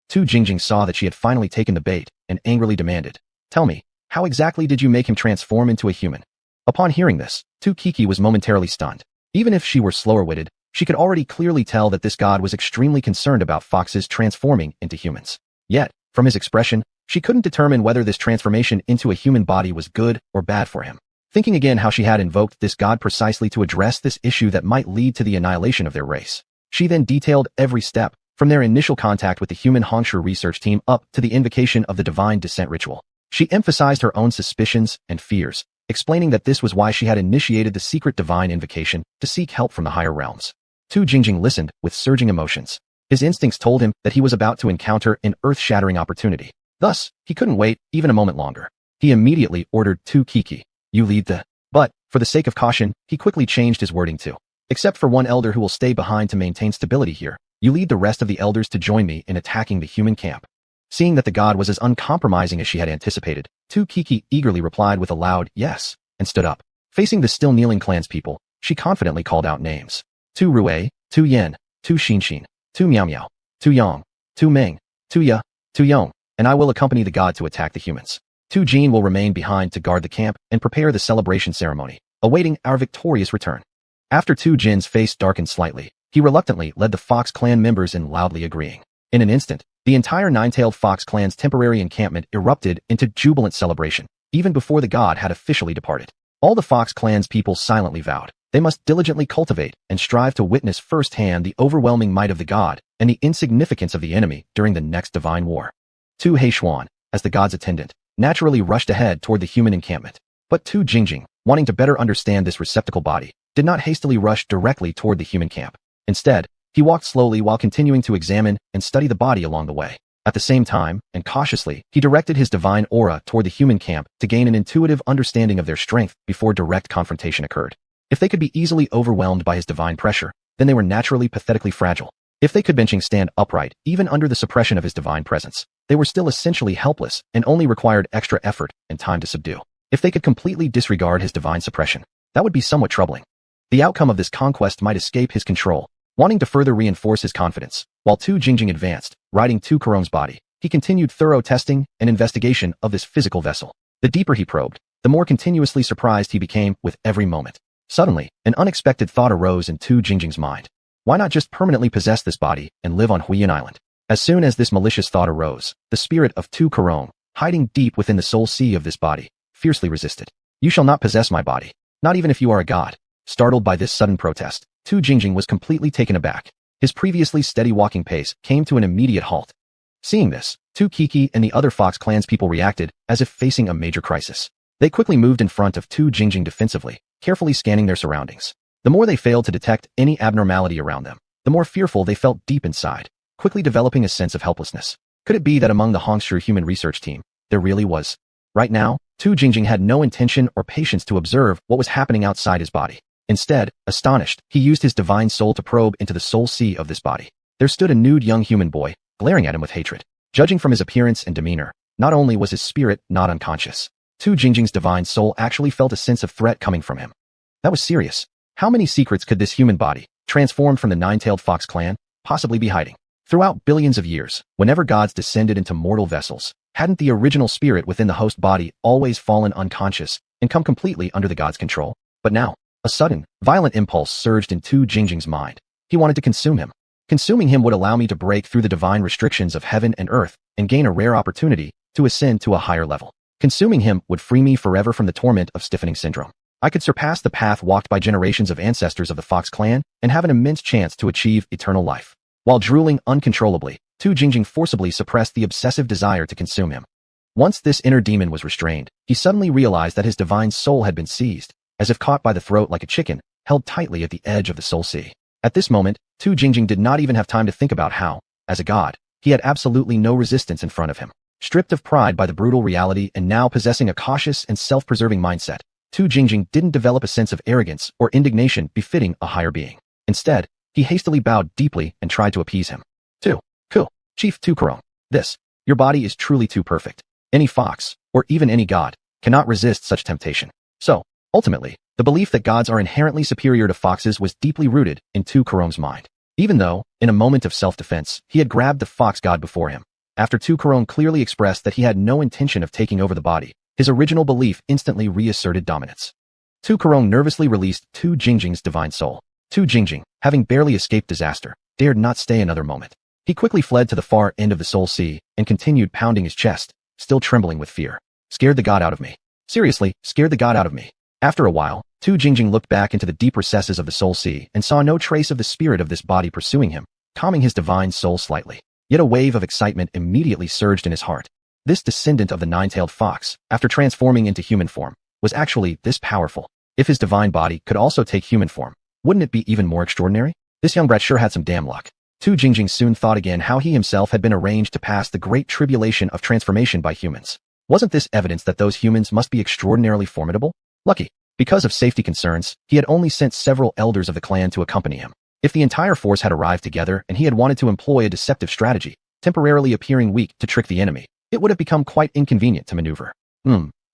Tu Jingjing saw that she had finally taken the bait and angrily demanded, tell me, how exactly did you make him transform into a human? Upon hearing this, Tu Kiki was momentarily stunned. Even if she were slower-witted, she could already clearly tell that this god was extremely concerned about foxes transforming into humans. Yet, from his expression, she couldn't determine whether this transformation into a human body was good or bad for him. Thinking again how she had invoked this god precisely to address this issue that might lead to the annihilation of their race, she then detailed every step, from their initial contact with the human Hongshu research team up to the invocation of the divine descent ritual. She emphasized her own suspicions and fears, explaining that this was why she had initiated the secret divine invocation to seek help from the higher realms. Tu Jingjing listened with surging emotions. His instincts told him that he was about to encounter an earth-shattering opportunity. Thus, he couldn't wait even a moment longer. He immediately ordered Tu Kiki, you lead the... But, for the sake of caution, he quickly changed his wording to, except for one elder who will stay behind to maintain stability here, you lead the rest of the elders to join me in attacking the human camp. Seeing that the god was as uncompromising as she had anticipated, Tu Kiki eagerly replied with a loud yes, and stood up. Facing the still kneeling clanspeople, she confidently called out names. Tu Rui, Tu Yin, Tu Xianxia, Tu Miao Miao, Tu Yang, Tu Ming, Tu Ya, Tu Yong, and I will accompany the god to attack the humans. Tu Jin will remain behind to guard the camp and prepare the celebration ceremony, awaiting our victorious return. After Tu Jin's face darkened slightly, he reluctantly led the Fox clan members in loudly agreeing. In an instant, the entire nine-tailed Fox clan's temporary encampment erupted into jubilant celebration, even before the god had officially departed. All the Fox clan's people silently vowed they must diligently cultivate and strive to witness firsthand the overwhelming might of the god and the insignificance of the enemy during the next divine war. Tu Xiuxian, as the god's attendant, naturally rushed ahead toward the human encampment. But Tu Jingjing, wanting to better understand this receptacle body, did not hastily rush directly toward the human camp. Instead, he walked slowly while continuing to examine and study the body along the way. At the same time, and cautiously, he directed his divine aura toward the human camp to gain an intuitive understanding of their strength before direct confrontation occurred. If they could be easily overwhelmed by his divine pressure, then they were naturally pathetically fragile. If they could benching stand upright, even under the suppression of his divine presence, they were still essentially helpless and only required extra effort and time to subdue. If they could completely disregard his divine suppression, that would be somewhat troubling. The outcome of this conquest might escape his control. Wanting to further reinforce his confidence, while Tu Jingjing advanced, riding Tu Kurong's body, he continued thorough testing and investigation of this physical vessel. The deeper he probed, the more continuously surprised he became with every moment. Suddenly, an unexpected thought arose in Tu Jingjing's mind. Why not just permanently possess this body and live on Huiyan Island? As soon as this malicious thought arose, the spirit of Tu Kurong, hiding deep within the soul sea of this body, fiercely resisted. You shall not possess my body, not even if you are a god. Startled by this sudden protest, Tu Jingjing was completely taken aback. His previously steady walking pace came to an immediate halt. Seeing this, Tu Kiki and the other Fox clanspeople reacted as if facing a major crisis. They quickly moved in front of Tu Jingjing defensively, carefully scanning their surroundings. The more they failed to detect any abnormality around them, the more fearful they felt deep inside, quickly developing a sense of helplessness. Could it be that among the Hongshu human research team, there really was? Right now, Tu Jingjing had no intention or patience to observe what was happening outside his body. Instead, astonished, he used his divine soul to probe into the soul sea of this body. There stood a nude young human boy, glaring at him with hatred. Judging from his appearance and demeanor, not only was his spirit not unconscious, Tu Jingjing's divine soul actually felt a sense of threat coming from him. That was serious. How many secrets could this human body, transformed from the nine-tailed fox clan, possibly be hiding? Throughout billions of years, whenever gods descended into mortal vessels, hadn't the original spirit within the host body always fallen unconscious and come completely under the god's control? But now, a sudden, violent impulse surged in Tu Jingjing's mind. He wanted to consume him. Consuming him would allow me to break through the divine restrictions of heaven and earth and gain a rare opportunity to ascend to a higher level. Consuming him would free me forever from the torment of stiffening syndrome. I could surpass the path walked by generations of ancestors of the Fox clan and have an immense chance to achieve eternal life. While drooling uncontrollably, Tu Jingjing forcibly suppressed the obsessive desire to consume him. Once this inner demon was restrained, he suddenly realized that his divine soul had been seized, as if caught by the throat like a chicken, held tightly at the edge of the soul sea. At this moment, Tu Jingjing did not even have time to think about how, as a god, he had absolutely no resistance in front of him. Stripped of pride by the brutal reality and now possessing a cautious and self-preserving mindset, Tu Jingjing didn't develop a sense of arrogance or indignation befitting a higher being. Instead, he hastily bowed deeply and tried to appease him. Chief Tu Kurong, your body is truly too perfect. Any fox, or even any god, cannot resist such temptation. So, ultimately, the belief that gods are inherently superior to foxes was deeply rooted in Tu Kurong's mind. Even though, in a moment of self-defense, he had grabbed the fox god before him. After Tu Kurong clearly expressed that he had no intention of taking over the body, his original belief instantly reasserted dominance. Tu Kurong nervously released Tu Jingjing's divine soul. Tu Jingjing, having barely escaped disaster, dared not stay another moment. He quickly fled to the far end of the soul sea and continued pounding his chest, still trembling with fear. Scared the god out of me. Seriously, scared the god out of me. After a while, Tu Jingjing looked back into the deep recesses of the soul sea and saw no trace of the spirit of this body pursuing him, calming his divine soul slightly. Yet a wave of excitement immediately surged in his heart. This descendant of the nine-tailed fox, after transforming into human form, was actually this powerful. If his divine body could also take human form, wouldn't it be even more extraordinary? This young brat sure had some damn luck. Tu Jingjing soon thought again how he himself had been arranged to pass the great tribulation of transformation by humans. Wasn't this evidence that those humans must be extraordinarily formidable? Lucky. Because of safety concerns, he had only sent several elders of the clan to accompany him. If the entire force had arrived together and he had wanted to employ a deceptive strategy, temporarily appearing weak to trick the enemy, it would have become quite inconvenient to maneuver.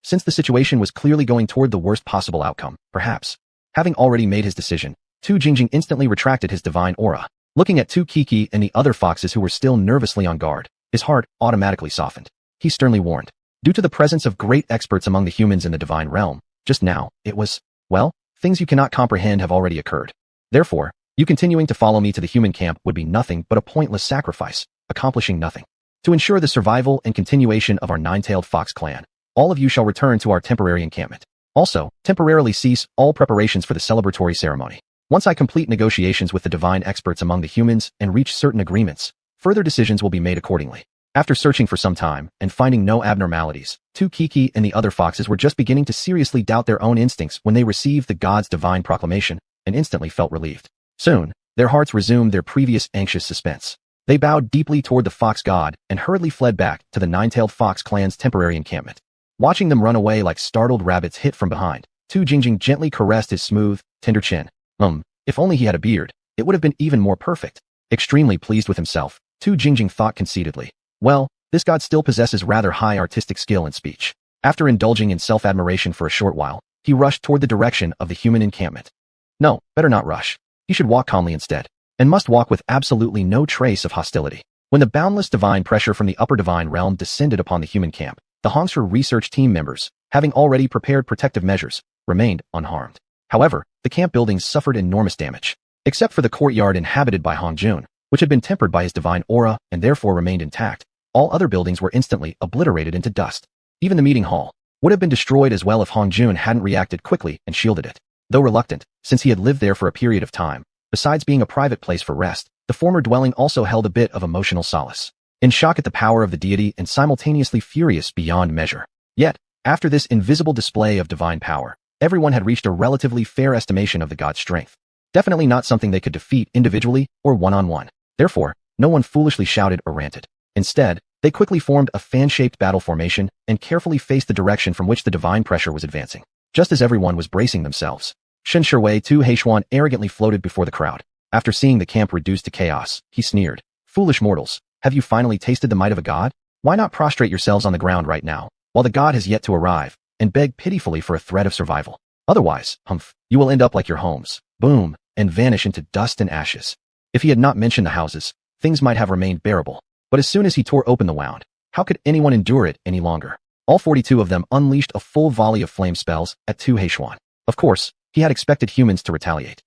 Since the situation was clearly going toward the worst possible outcome, perhaps. Having already made his decision, Tu Jingjing instantly retracted his divine aura. Looking at Tu Kiki and the other foxes who were still nervously on guard, his heart automatically softened. He sternly warned. Due to the presence of great experts among the humans in the divine realm, just now, it was, well, things you cannot comprehend have already occurred. Therefore, you continuing to follow me to the human camp would be nothing but a pointless sacrifice, accomplishing nothing. To ensure the survival and continuation of our nine-tailed fox clan, all of you shall return to our temporary encampment. Also, temporarily cease all preparations for the celebratory ceremony. Once I complete negotiations with the divine experts among the humans and reach certain agreements, further decisions will be made accordingly. After searching for some time and finding no abnormalities, Tu Kiki and the other foxes were just beginning to seriously doubt their own instincts when they received the god's divine proclamation and instantly felt relieved. Soon, their hearts resumed their previous anxious suspense. They bowed deeply toward the fox god and hurriedly fled back to the nine-tailed fox clan's temporary encampment. Watching them run away like startled rabbits hit from behind, Tu Jingjing gently caressed his smooth, tender chin. If only he had a beard, it would have been even more perfect. Extremely pleased with himself, Tu Jingjing thought conceitedly. Well, this god still possesses rather high artistic skill and speech. After indulging in self-admiration for a short while, he rushed toward the direction of the human encampment. No, better not rush. He should walk calmly instead, and must walk with absolutely no trace of hostility. When the boundless divine pressure from the upper divine realm descended upon the human camp, the Hongshu research team members, having already prepared protective measures, remained unharmed. However, the camp buildings suffered enormous damage. Except for the courtyard inhabited by Hongjun, which had been tempered by his divine aura and therefore remained intact, all other buildings were instantly obliterated into dust. Even the meeting hall would have been destroyed as well if Hongjun hadn't reacted quickly and shielded it. Though reluctant, since he had lived there for a period of time, besides being a private place for rest, the former dwelling also held a bit of emotional solace. In shock at the power of the deity and simultaneously furious beyond measure. Yet, after this invisible display of divine power, everyone had reached a relatively fair estimation of the god's strength. Definitely not something they could defeat individually or one-on-one. Therefore, no one foolishly shouted or ranted. Instead, they quickly formed a fan-shaped battle formation and carefully faced the direction from which the divine pressure was advancing. Just as everyone was bracing themselves, Shen Shuwei Tu Heishuan arrogantly floated before the crowd. After seeing the camp reduced to chaos, he sneered. Foolish mortals, have you finally tasted the might of a god? Why not prostrate yourselves on the ground right now, while the god has yet to arrive, and beg pitifully for a thread of survival? Otherwise, you will end up like your homes, boom, and vanish into dust and ashes. If he had not mentioned the houses, things might have remained bearable. But as soon as he tore open the wound, how could anyone endure it any longer? All 42 of them unleashed a full volley of flame spells at Tu Heishuan. Of course, he had expected humans to retaliate.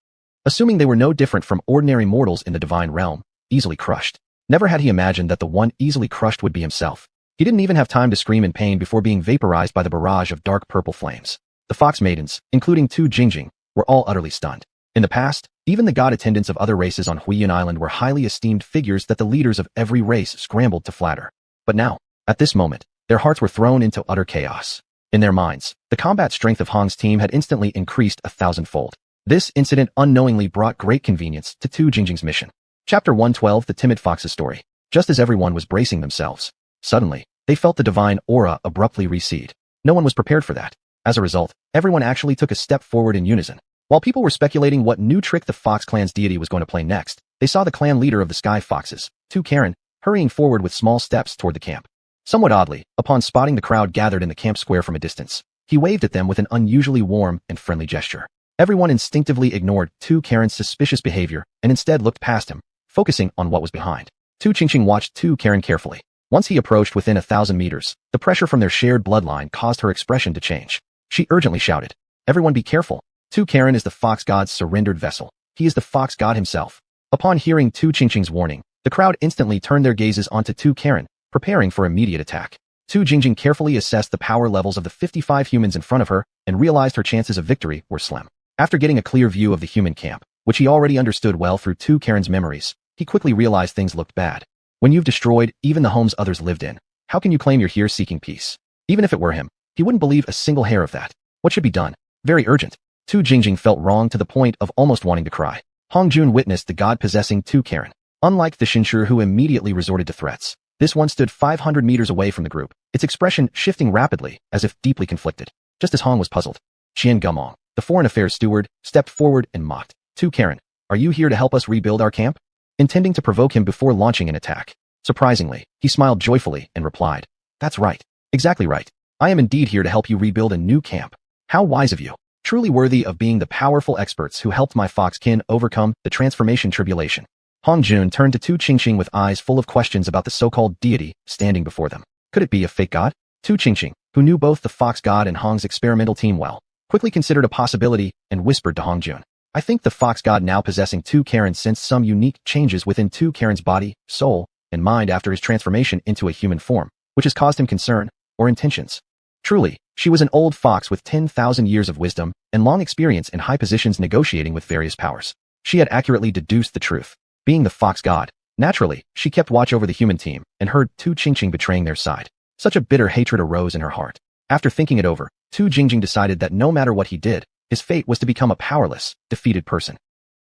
Assuming they were no different from ordinary mortals in the divine realm, easily crushed. Never had he imagined that the one easily crushed would be himself. He didn't even have time to scream in pain before being vaporized by the barrage of dark purple flames. The fox maidens, including Tu Jingjing, were all utterly stunned. In the past, even the god attendants of other races on Huiyun Island were highly esteemed figures that the leaders of every race scrambled to flatter. But now, at this moment, their hearts were thrown into utter chaos. In their minds, the combat strength of Hong's team had instantly increased 1,000-fold. This incident unknowingly brought great convenience to Tu Jingjing's mission. Chapter 112: The Timid Fox's Story. Just as everyone was bracing themselves, suddenly, they felt the divine aura abruptly recede. No one was prepared for that. As a result, everyone actually took a step forward in unison. While people were speculating what new trick the Fox clan's deity was going to play next, they saw the clan leader of the Sky Foxes, Tu Karen, hurrying forward with small steps toward the camp. Somewhat oddly, upon spotting the crowd gathered in the camp square from a distance, he waved at them with an unusually warm and friendly gesture. Everyone instinctively ignored Tu Karen's suspicious behavior and instead looked past him, focusing on what was behind. Tu Jingjing watched Tu Karen carefully. Once he approached within 1,000 meters, the pressure from their shared bloodline caused her expression to change. She urgently shouted, "Everyone be careful. Tu Karen is the fox god's surrendered vessel. He is the fox god himself." Upon hearing Tu Jingjing's warning, the crowd instantly turned their gazes onto Tu Karen, preparing for immediate attack. Tu Jingjing carefully assessed the power levels of the 55 humans in front of her and realized her chances of victory were slim. After getting a clear view of the human camp, which he already understood well through Tu Karen's memories, he quickly realized things looked bad. When you've destroyed even the homes others lived in, how can you claim you're here seeking peace? Even if it were him, he wouldn't believe a single hair of that. What should be done? Very urgent. Tu Jingjing felt wrong to the point of almost wanting to cry. Hongjun witnessed the god possessing Tu Karen. Unlike the Xianxia who immediately resorted to threats, this one stood 500 meters away from the group, its expression shifting rapidly, as if deeply conflicted. Just as Hong was puzzled, Qian Gumong, the foreign affairs steward, stepped forward and mocked. "Tu Karen, are you here to help us rebuild our camp?" Intending to provoke him before launching an attack. Surprisingly, he smiled joyfully and replied, "That's right. Exactly right. I am indeed here to help you rebuild a new camp. How wise of you. Truly worthy of being the powerful experts who helped my fox kin overcome the transformation tribulation." Hongjun turned to Tu Jingjing with eyes full of questions about the so-called deity standing before them. Could it be a fake god? Tu Jingjing, who knew both the fox god and Hong's experimental team well, quickly considered a possibility and whispered to Hongjun, "I think the fox god now possessing Tu Karen sensed some unique changes within Tu Karen's body, soul, and mind after his transformation into a human form, which has caused him concern or intentions. Truly, she was an old fox with 10,000 years of wisdom and long experience in high positions negotiating with various powers. She had accurately deduced the truth. Being the fox god, naturally, she kept watch over the human team and heard Tu Jingjing betraying their side. Such a bitter hatred arose in her heart. After thinking it over, Tu Jingjing decided that no matter what he did, his fate was to become a powerless, defeated person.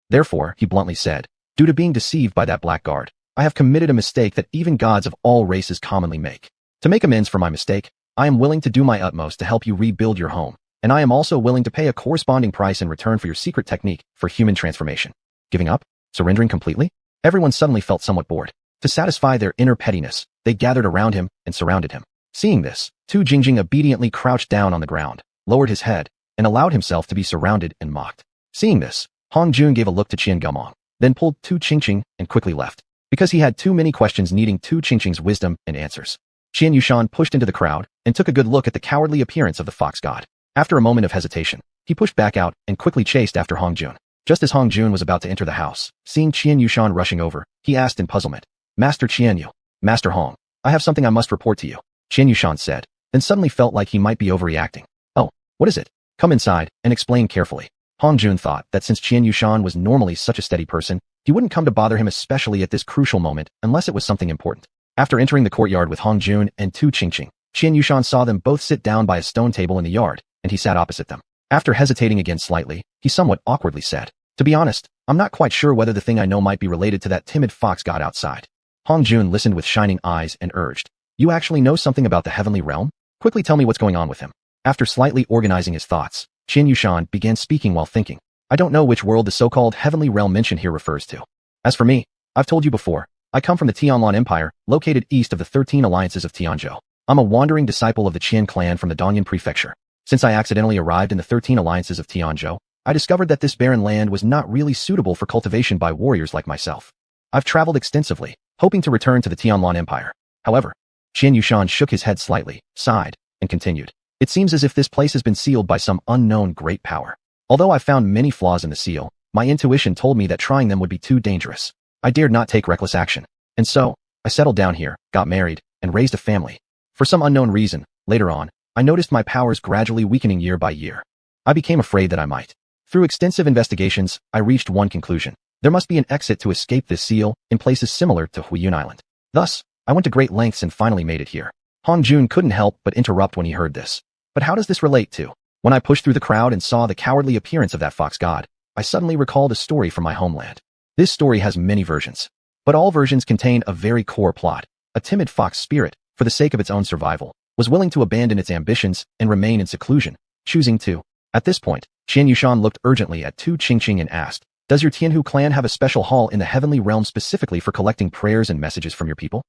Therefore, he bluntly said, "Due to being deceived by that blackguard, I have committed a mistake that even gods of all races commonly make. To make amends for my mistake, I am willing to do my utmost to help you rebuild your home, and I am also willing to pay a corresponding price in return for your secret technique for human transformation. Giving up? Surrendering completely? Everyone suddenly felt somewhat bored. To satisfy their inner pettiness, they gathered around him and surrounded him. Seeing this, Tu Jingjing obediently crouched down on the ground, lowered his head, and allowed himself to be surrounded and mocked. Seeing this, Hong Jun gave a look to Qian Gumong, then pulled Tu Qingqing and quickly left, because he had too many questions needing Tu Qingqing's wisdom and answers. Xianxia pushed into the crowd and took a good look at the cowardly appearance of the fox god. After a moment of hesitation, he pushed back out and quickly chased after Hong Jun. Just as Hong Jun was about to enter the house, seeing Xianxia rushing over, he asked in puzzlement, "Master Qianyu, Master Hong, I have something I must report to you," Xianxia said, then suddenly felt like he might be overreacting. "Oh, what is it? Come inside and explain carefully." Hong Jun thought that since Xianxia was normally such a steady person, he wouldn't come to bother him especially at this crucial moment unless it was something important. After entering the courtyard with Hong Jun and Tu Qingqing, Xianxia saw them both sit down by a stone table in the yard, and he sat opposite them. After hesitating again slightly, he somewhat awkwardly said, "To be honest, I'm not quite sure whether the thing I know might be related to that timid fox god outside." Hong Jun listened with shining eyes and urged, "You actually know something about the heavenly realm? Quickly tell me what's going on with him." After slightly organizing his thoughts, Xianxia began speaking while thinking, "I don't know which world the so-called heavenly realm mentioned here refers to. As for me, I've told you before, I come from the Tianlan Empire, located east of the 13 alliances of Tianzhou. I'm a wandering disciple of the Qian clan from the Dongyan prefecture. Since I accidentally arrived in the 13 alliances of Tianzhou, I discovered that this barren land was not really suitable for cultivation by warriors like myself. I've traveled extensively, hoping to return to the Tianlan Empire. However," Xianxia shook his head slightly, sighed, and continued, "It seems as if this place has been sealed by some unknown great power. Although I found many flaws in the seal, my intuition told me that trying them would be too dangerous. I dared not take reckless action. And so, I settled down here, got married, and raised a family. For some unknown reason, later on, I noticed my powers gradually weakening year by year. I became afraid that I might. Through extensive investigations, I reached one conclusion. There must be an exit to escape this seal in places similar to Huiyun Island. Thus, I went to great lengths and finally made it here." Hong Jun couldn't help but interrupt when he heard this. "But how does this relate to? When I pushed through the crowd and saw the cowardly appearance of that fox god, I suddenly recalled a story from my homeland. This story has many versions, but all versions contain a very core plot. A timid fox spirit, for the sake of its own survival, was willing to abandon its ambitions and remain in seclusion, choosing to." At this point, Xianxia looked urgently at Tu Qingqing and asked, "Does your Tianhu clan have a special hall in the heavenly realm specifically for collecting prayers and messages from your people?"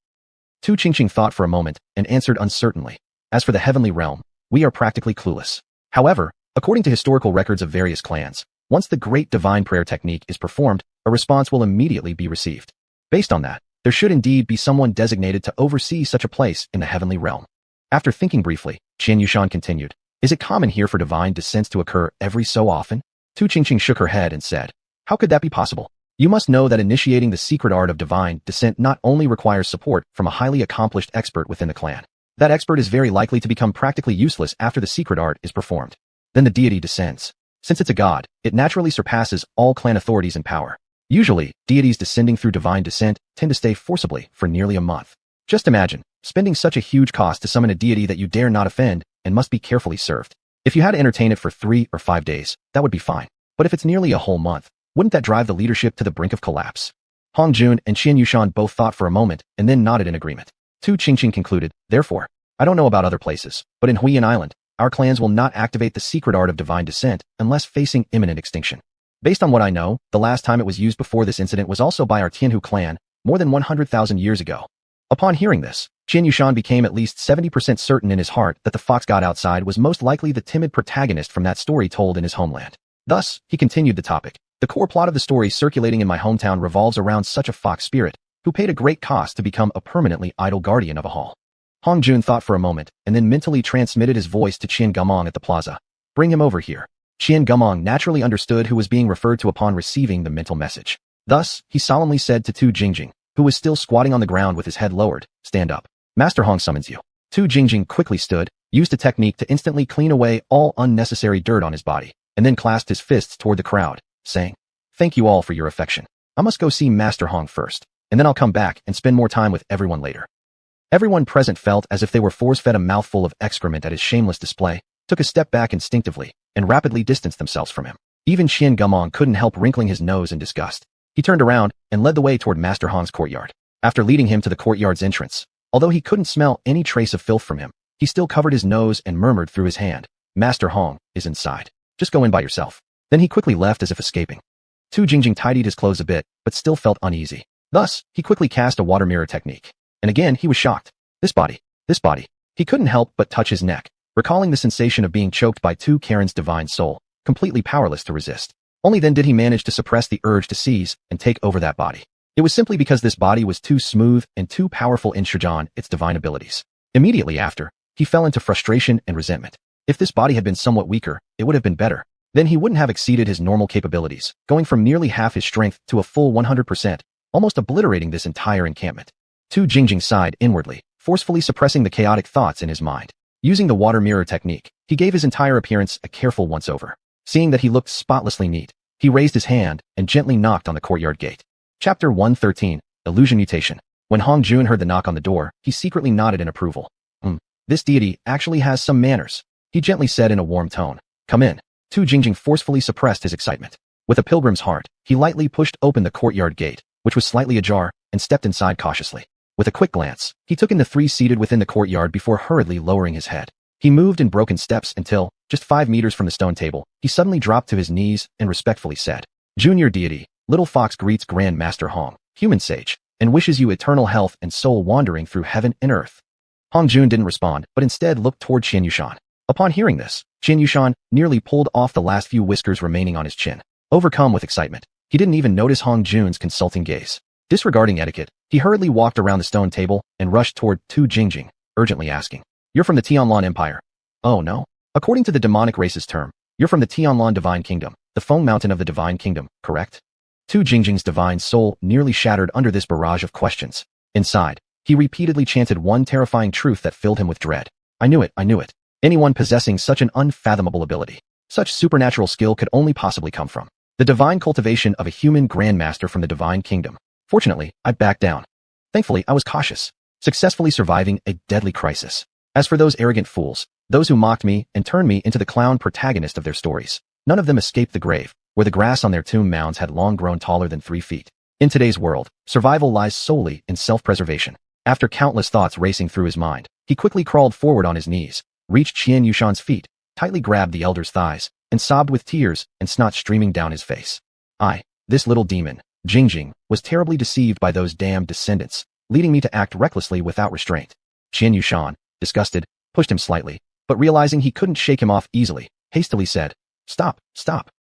Tu Qingqing thought for a moment and answered uncertainly, "As for the heavenly realm, we are practically clueless. However, according to historical records of various clans, once the great divine prayer technique is performed, a response will immediately be received. Based on that, there should indeed be someone designated to oversee such a place in the heavenly realm." After thinking briefly, Xianxia continued, "Is it common here for divine descents to occur every so often?" Tu Qingqing shook her head and said, "How could that be possible? You must know that initiating the secret art of divine descent not only requires support from a highly accomplished expert within the clan. That expert is very likely to become practically useless after the secret art is performed. Then the deity descends. Since it's a god, it naturally surpasses all clan authorities in power. Usually, deities descending through divine descent tend to stay forcibly for nearly a month. Just imagine, spending such a huge cost to summon a deity that you dare not offend and must be carefully served. If you had to entertain it for 3 or 5 days, that would be fine. But if it's nearly a whole month, wouldn't that drive the leadership to the brink of collapse?" Hong Jun and Xianxia both thought for a moment and then nodded in agreement. Tu Qingqing concluded, "Therefore, I don't know about other places, but in Huiyun Island, our clans will not activate the secret art of divine descent unless facing imminent extinction. Based on what I know, the last time it was used before this incident was also by our Tianhu clan, more than 100,000 years ago." Upon hearing this, Xianxia became at least 70% certain in his heart that the fox god outside was most likely the timid protagonist from that story told in his homeland. Thus, he continued the topic. "The core plot of the story circulating in my hometown revolves around such a fox spirit, who paid a great cost to become a permanently idle guardian of a hall." Hong Jun thought for a moment and then mentally transmitted his voice to Qian Gumong at the plaza. "Bring him over here." Qian Gumong naturally understood who was being referred to upon receiving the mental message. Thus, he solemnly said to Tu Jingjing, who was still squatting on the ground with his head lowered, "Stand up. Master Hong summons you." Tu Jingjing quickly stood, used a technique to instantly clean away all unnecessary dirt on his body, and then clasped his fists toward the crowd, saying, "Thank you all for your affection. I must go see Master Hong first, and then I'll come back and spend more time with everyone later." Everyone present felt as if they were force-fed a mouthful of excrement at his shameless display, took a step back instinctively, and rapidly distanced themselves from him. Even Qian Gumong couldn't help wrinkling his nose in disgust. He turned around and led the way toward Master Hong's courtyard. after leading him to the courtyard's entrance. Although he couldn't smell any trace of filth from him, he still covered his nose and murmured through his hand, "Master Hong is inside. Just go in by yourself." Then he quickly left as if escaping. Tu Jingjing tidied his clothes a bit, but still felt uneasy. Thus, he quickly cast a water mirror technique. And again, he was shocked. This body. He couldn't help but touch his neck, recalling the sensation of being choked by Tu Karen's divine soul, completely powerless to resist. Only then did he manage to suppress the urge to seize and take over that body. It was simply because this body was too smooth and too powerful in xiuxian, its divine abilities. Immediately after, he fell into frustration and resentment. If this body had been somewhat weaker, it would have been better. Then he wouldn't have exceeded his normal capabilities, going from nearly half his strength to a full 100%, almost obliterating this entire encampment. Tu Jingjing sighed inwardly, forcefully suppressing the chaotic thoughts in his mind. Using the water mirror technique, he gave his entire appearance a careful once-over. Seeing that he looked spotlessly neat, he raised his hand and gently knocked on the courtyard gate. Chapter 113, Illusion Mutation. When Hong Jun heard the knock on the door, he secretly nodded in approval. This deity actually has some manners, he gently said in a warm tone. Come in. Tu Jingjing forcefully suppressed his excitement. With a pilgrim's heart, he lightly pushed open the courtyard gate, which was slightly ajar, and stepped inside cautiously. With a quick glance, he took in the three seated within the courtyard before hurriedly lowering his head. He moved in broken steps until, just 5 meters from the stone table, he suddenly dropped to his knees and respectfully said, Junior deity, Little Fox greets Grand Master Hong, human sage, and wishes you eternal health and soul wandering through heaven and earth. Hong Jun didn't respond, but instead looked toward xianxia. Upon hearing this, xianxia nearly pulled off the last few whiskers remaining on his chin. Overcome with excitement, he didn't even notice Hong Jun's consulting gaze. Disregarding etiquette, he hurriedly walked around the stone table and rushed toward Tu Jingjing, urgently asking, You're from the Tianlan Empire? Oh no. According to the demonic race's term, you're from the Tianlan Divine Kingdom, the Feng Mountain of the Divine Kingdom, correct? Tu Jingjing's divine soul nearly shattered under this barrage of questions. Inside, he repeatedly chanted one terrifying truth that filled him with dread. I knew it. Anyone possessing such an unfathomable ability, such supernatural skill could only possibly come from the divine cultivation of a human grandmaster from the Divine Kingdom. Fortunately, I backed down. Thankfully, I was cautious, successfully surviving a deadly crisis. As for those arrogant fools, those who mocked me and turned me into the clown protagonist of their stories, none of them escaped the grave, where the grass on their tomb mounds had long grown taller than 3 feet. In today's world, survival lies solely in self-preservation. After countless thoughts racing through his mind, he quickly crawled forward on his knees, reached xianxuan's feet, tightly grabbed the elder's thighs, and sobbed with tears and snot streaming down his face. This little demon, Jingjing, was terribly deceived by those damned descendants, leading me to act recklessly without restraint. Xianxuan, disgusted, pushed him slightly, but realizing he couldn't shake him off easily, hastily said, Stop.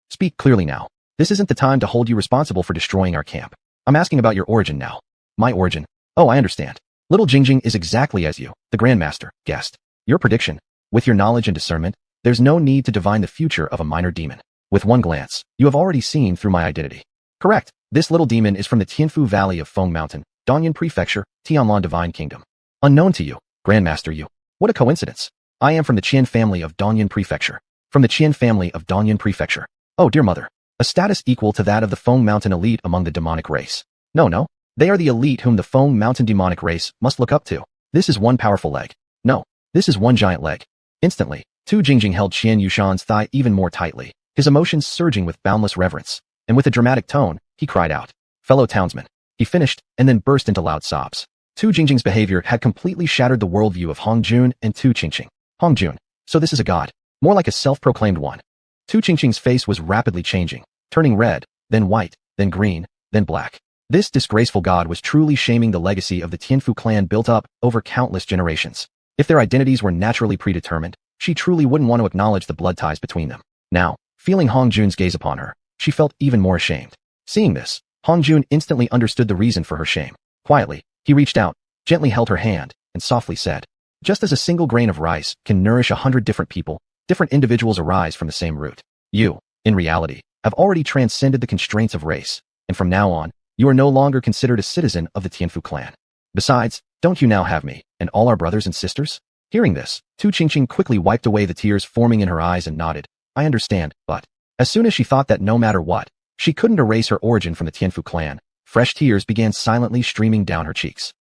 Speak clearly now. This isn't the time to hold you responsible for destroying our camp. I'm asking about your origin now. My origin? Oh, I understand. Little Jingjing is exactly as you, the Grandmaster, guessed. Your prediction. With your knowledge and discernment, there's no need to divine the future of a minor demon. With one glance, you have already seen through my identity. Correct. This little demon is from the Tianfu Valley of Feng Mountain, Dongyan Prefecture, Tianlan Divine Kingdom. Unknown to you, Grandmaster you. What a coincidence. I am from the Qian family of Dongyan Prefecture. From the Qian family of Dongyan Prefecture. Oh dear mother. A status equal to that of the Feng Mountain elite among the demonic race. No. They are the elite whom the Feng Mountain demonic race must look up to. This is one powerful leg. No. This is one giant leg. Instantly, Tu Jingjing held xianxuan's thigh even more tightly, his emotions surging with boundless reverence. And with a dramatic tone, he cried out, Fellow townsmen. He finished, and then burst into loud sobs. Tu Jingjing's behavior had completely shattered the worldview of Hong Jun and Tu Qingqing. Hong Jun. So this is a god. More like a self-proclaimed one. Tu Qingqing's face was rapidly changing, turning red, then white, then green, then black. This disgraceful god was truly shaming the legacy of the Tianfu clan built up over countless generations. If their identities were naturally predetermined, she truly wouldn't want to acknowledge the blood ties between them. Now, feeling Hong Jun's gaze upon her, she felt even more ashamed. Seeing this, Hong Jun instantly understood the reason for her shame. Quietly, he reached out, gently held her hand, and softly said, Just as a single grain of rice can nourish 100 different people, different individuals arise from the same root. You, in reality, have already transcended the constraints of race, and from now on, you are no longer considered a citizen of the Tianfu clan. Besides, don't you now have me, and all our brothers and sisters? Hearing this, Tu Qingqing quickly wiped away the tears forming in her eyes and nodded. I understand, but as soon as she thought that no matter what, she couldn't erase her origin from the Tianfu clan, fresh tears began silently streaming down her cheeks.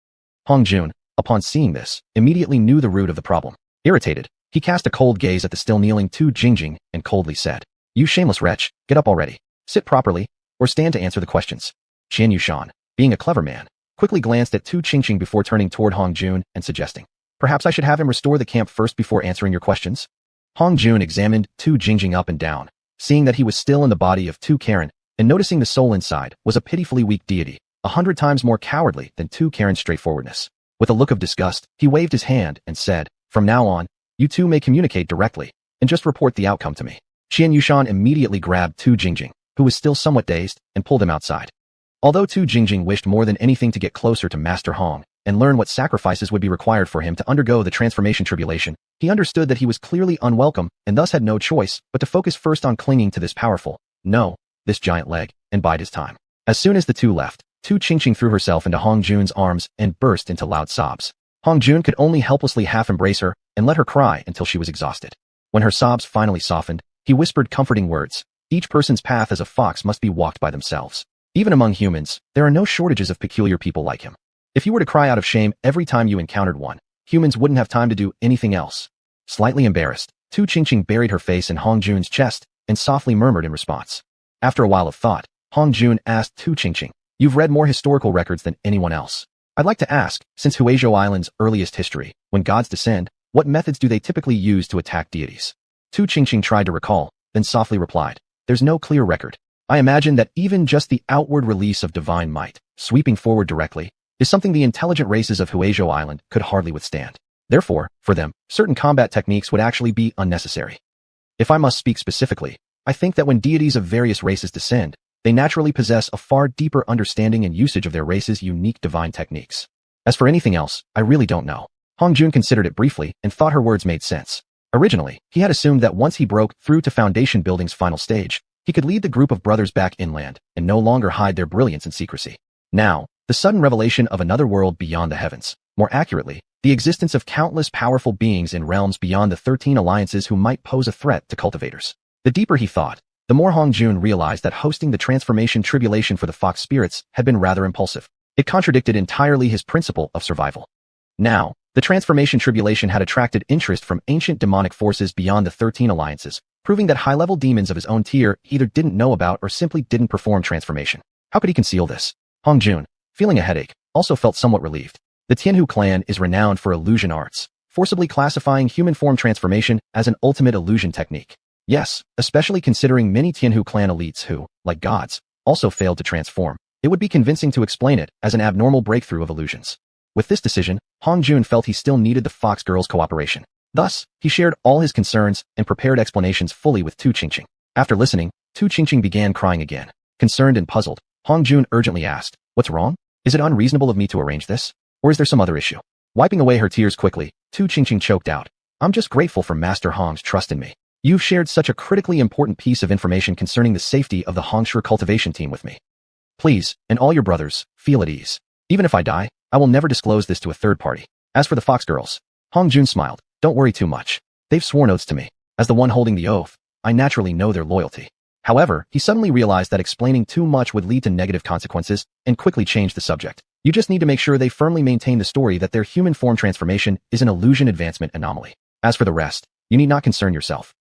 Hong Jun, upon seeing this, immediately knew the root of the problem. Irritated, he cast a cold gaze at the still kneeling Tu Jingjing and coldly said, You shameless wretch, get up already. Sit properly, or stand to answer the questions. Xianxuan, being a clever man, quickly glanced at Tu Qingqing before turning toward Hong Jun and suggesting, "Perhaps I should have him restore the camp first before answering your questions?" Hong Jun examined Tu Qingqing up and down, seeing that he was still in the body of Tu Karen, and noticing the soul inside was a pitifully weak deity, 100 times more cowardly than Tu Karen's straightforwardness. With a look of disgust, he waved his hand and said, "From now on, you two may communicate directly, and just report the outcome to me." Xianxia immediately grabbed Tu Qingqing, who was still somewhat dazed, and pulled him outside. Although Tu Qingqing wished more than anything to get closer to Master Hong and learn what sacrifices would be required for him to undergo the transformation tribulation, he understood that he was clearly unwelcome and thus had no choice but to focus first on clinging to this this giant leg, and bide his time. As soon as the two left, Tu Qingqing threw herself into Hong Jun's arms and burst into loud sobs. Hong Jun could only helplessly half embrace her and let her cry until she was exhausted. When her sobs finally softened, he whispered comforting words. Each person's path as a fox must be walked by themselves. Even among humans, there are no shortages of peculiar people like him. If you were to cry out of shame every time you encountered one, humans wouldn't have time to do anything else. Slightly embarrassed, Tu Qingqing buried her face in Hong Jun's chest and softly murmured in response. After a while of thought, Hong Jun asked Tu Qingqing, "You've read more historical records than anyone else. I'd like to ask, since Huizhou Island's earliest history, when gods descend, what methods do they typically use to attack deities?" Tu Qingqing tried to recall, then softly replied, "There's no clear record. I imagine that even just the outward release of divine might, sweeping forward directly, is something the intelligent races of Huizhou Island could hardly withstand. Therefore, for them, certain combat techniques would actually be unnecessary. If I must speak specifically, I think that when deities of various races descend, they naturally possess a far deeper understanding and usage of their race's unique divine techniques. As for anything else, I really don't know." Hong Jun considered it briefly and thought her words made sense. Originally, he had assumed that once he broke through to foundation building's final stage, he could lead the group of brothers back inland and no longer hide their brilliance in secrecy. Now, the sudden revelation of another world beyond the heavens, more accurately, the existence of countless powerful beings in realms beyond the 13 alliances who might pose a threat to cultivators. The deeper he thought, the more Hong Jun realized that hosting the transformation tribulation for the fox spirits had been rather impulsive. It contradicted entirely his principle of survival. Now, the transformation tribulation had attracted interest from ancient demonic forces beyond the 13 alliances, proving that high-level demons of his own tier either didn't know about or simply didn't perform transformation. How could he conceal this? Hong Jun, feeling a headache, also felt somewhat relieved. The Tianhu clan is renowned for illusion arts, forcibly classifying human form transformation as an ultimate illusion technique. Yes, especially considering many Tianhu clan elites who, like gods, also failed to transform, it would be convincing to explain it as an abnormal breakthrough of illusions. With this decision, Hong Jun felt he still needed the fox girl's cooperation. Thus, he shared all his concerns and prepared explanations fully with Tu Qingqing. After listening, Tu Qingqing began crying again. Concerned and puzzled, Hong Jun urgently asked, "What's wrong? Is it unreasonable of me to arrange this? Or is there some other issue?" Wiping away her tears quickly, Tu Qingqing choked out, "I'm just grateful for Master Hong's trust in me. You've shared such a critically important piece of information concerning the safety of the Hongshu cultivation team with me. Please, and all your brothers, feel at ease. Even if I die, I will never disclose this to a third party. As for the fox girls," Hong Jun smiled, "don't worry too much. They've sworn oaths to me. As the one holding the oath, I naturally know their loyalty." However, he suddenly realized that explaining too much would lead to negative consequences and quickly changed the subject. "You just need to make sure they firmly maintain the story that their human form transformation is an illusion advancement anomaly. As for the rest, you need not concern yourself."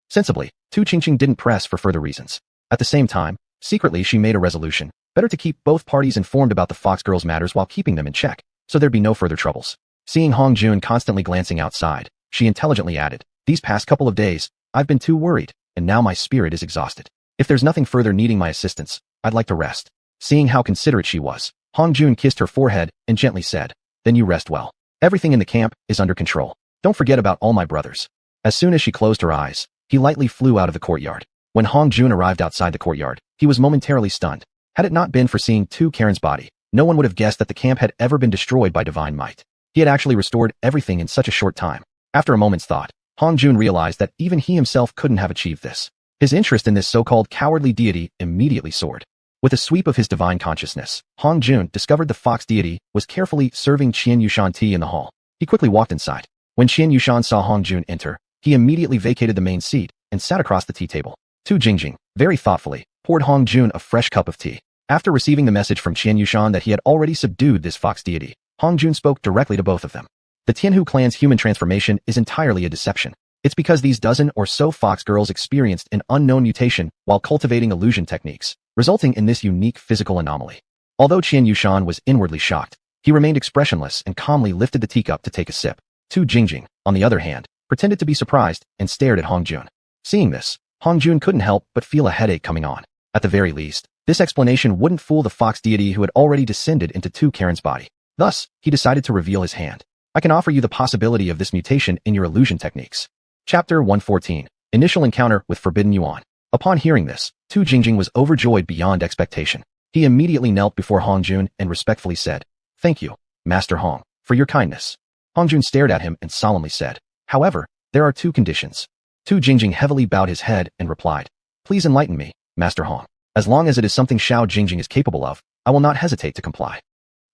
Sensibly, Tu Qingqing didn't press for further reasons. At the same time, secretly she made a resolution. Better to keep both parties informed about the fox girls' matters while keeping them in check, so there'd be no further troubles. Seeing Hong Jun constantly glancing outside, she intelligently added, "These past couple of days, I've been too worried, and now my spirit is exhausted. If there's nothing further needing my assistance, I'd like to rest." Seeing how considerate she was, Hong Jun kissed her forehead and gently said, "Then you rest well. Everything in the camp is under control. Don't forget about all my brothers." As soon as she closed her eyes, he lightly flew out of the courtyard. When Hong Jun arrived outside the courtyard, he was momentarily stunned. Had it not been for seeing Tu Karen's body, no one would have guessed that the camp had ever been destroyed by divine might. He had actually restored everything in such a short time. After a moment's thought, Hong Jun realized that even he himself couldn't have achieved this. His interest in this so-called cowardly deity immediately soared. With a sweep of his divine consciousness, Hong Jun discovered the fox deity was carefully serving xianxia tea in the hall. He quickly walked inside. When xianxia saw Hong Jun enter, he immediately vacated the main seat and sat across the tea table. Tu Qingqing, very thoughtfully, poured Hong Jun a fresh cup of tea. After receiving the message from xianxia that he had already subdued this fox deity, Hong Jun spoke directly to both of them. The Tianhu clan's human transformation is entirely a deception. It's because these dozen or so fox girls experienced an unknown mutation while cultivating illusion techniques, resulting in this unique physical anomaly. Although Xianxia was inwardly shocked, he remained expressionless and calmly lifted the teacup to take a sip. Tu Jingjing, on the other hand, pretended to be surprised and stared at Hong Jun. Seeing this, Hong Jun couldn't help but feel a headache coming on. At the very least, this explanation wouldn't fool the fox deity who had already descended into Tu Karen's body. Thus, he decided to reveal his hand. I can offer you the possibility of this mutation in your illusion techniques. Chapter 114. Initial Encounter with Forbidden Yuan. Upon hearing this, Tu Jingjing was overjoyed beyond expectation. He immediately knelt before Hong Jun and respectfully said, "Thank you, Master Hong, for your kindness." Hong Jun stared at him and solemnly said, "However, there are two conditions." Tu Jingjing heavily bowed his head and replied, "Please enlighten me, Master Hong. As long as it is something Xiao Jingjing is capable of, I will not hesitate to comply."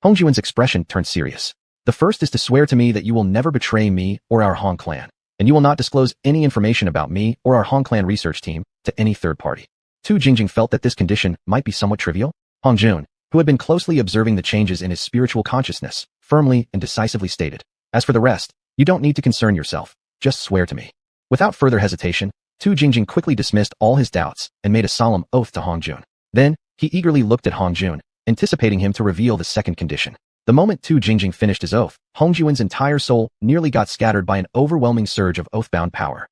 Hong Jun's expression turned serious. "The first is to swear to me that you will never betray me or our Hong clan, and you will not disclose any information about me or our Hong clan research team to any third party." Tu Jingjing felt that this condition might be somewhat trivial. Hong Jun, who had been closely observing the changes in his spiritual consciousness, firmly and decisively stated, "As for the rest, you don't need to concern yourself, just swear to me." Without further hesitation, Tu Jingjing quickly dismissed all his doubts and made a solemn oath to Hong Jun. Then, he eagerly looked at Hong Jun, anticipating him to reveal the second condition. The moment Tu Jingjing finished his oath, Hong Jun's entire soul nearly got scattered by an overwhelming surge of oath-bound power.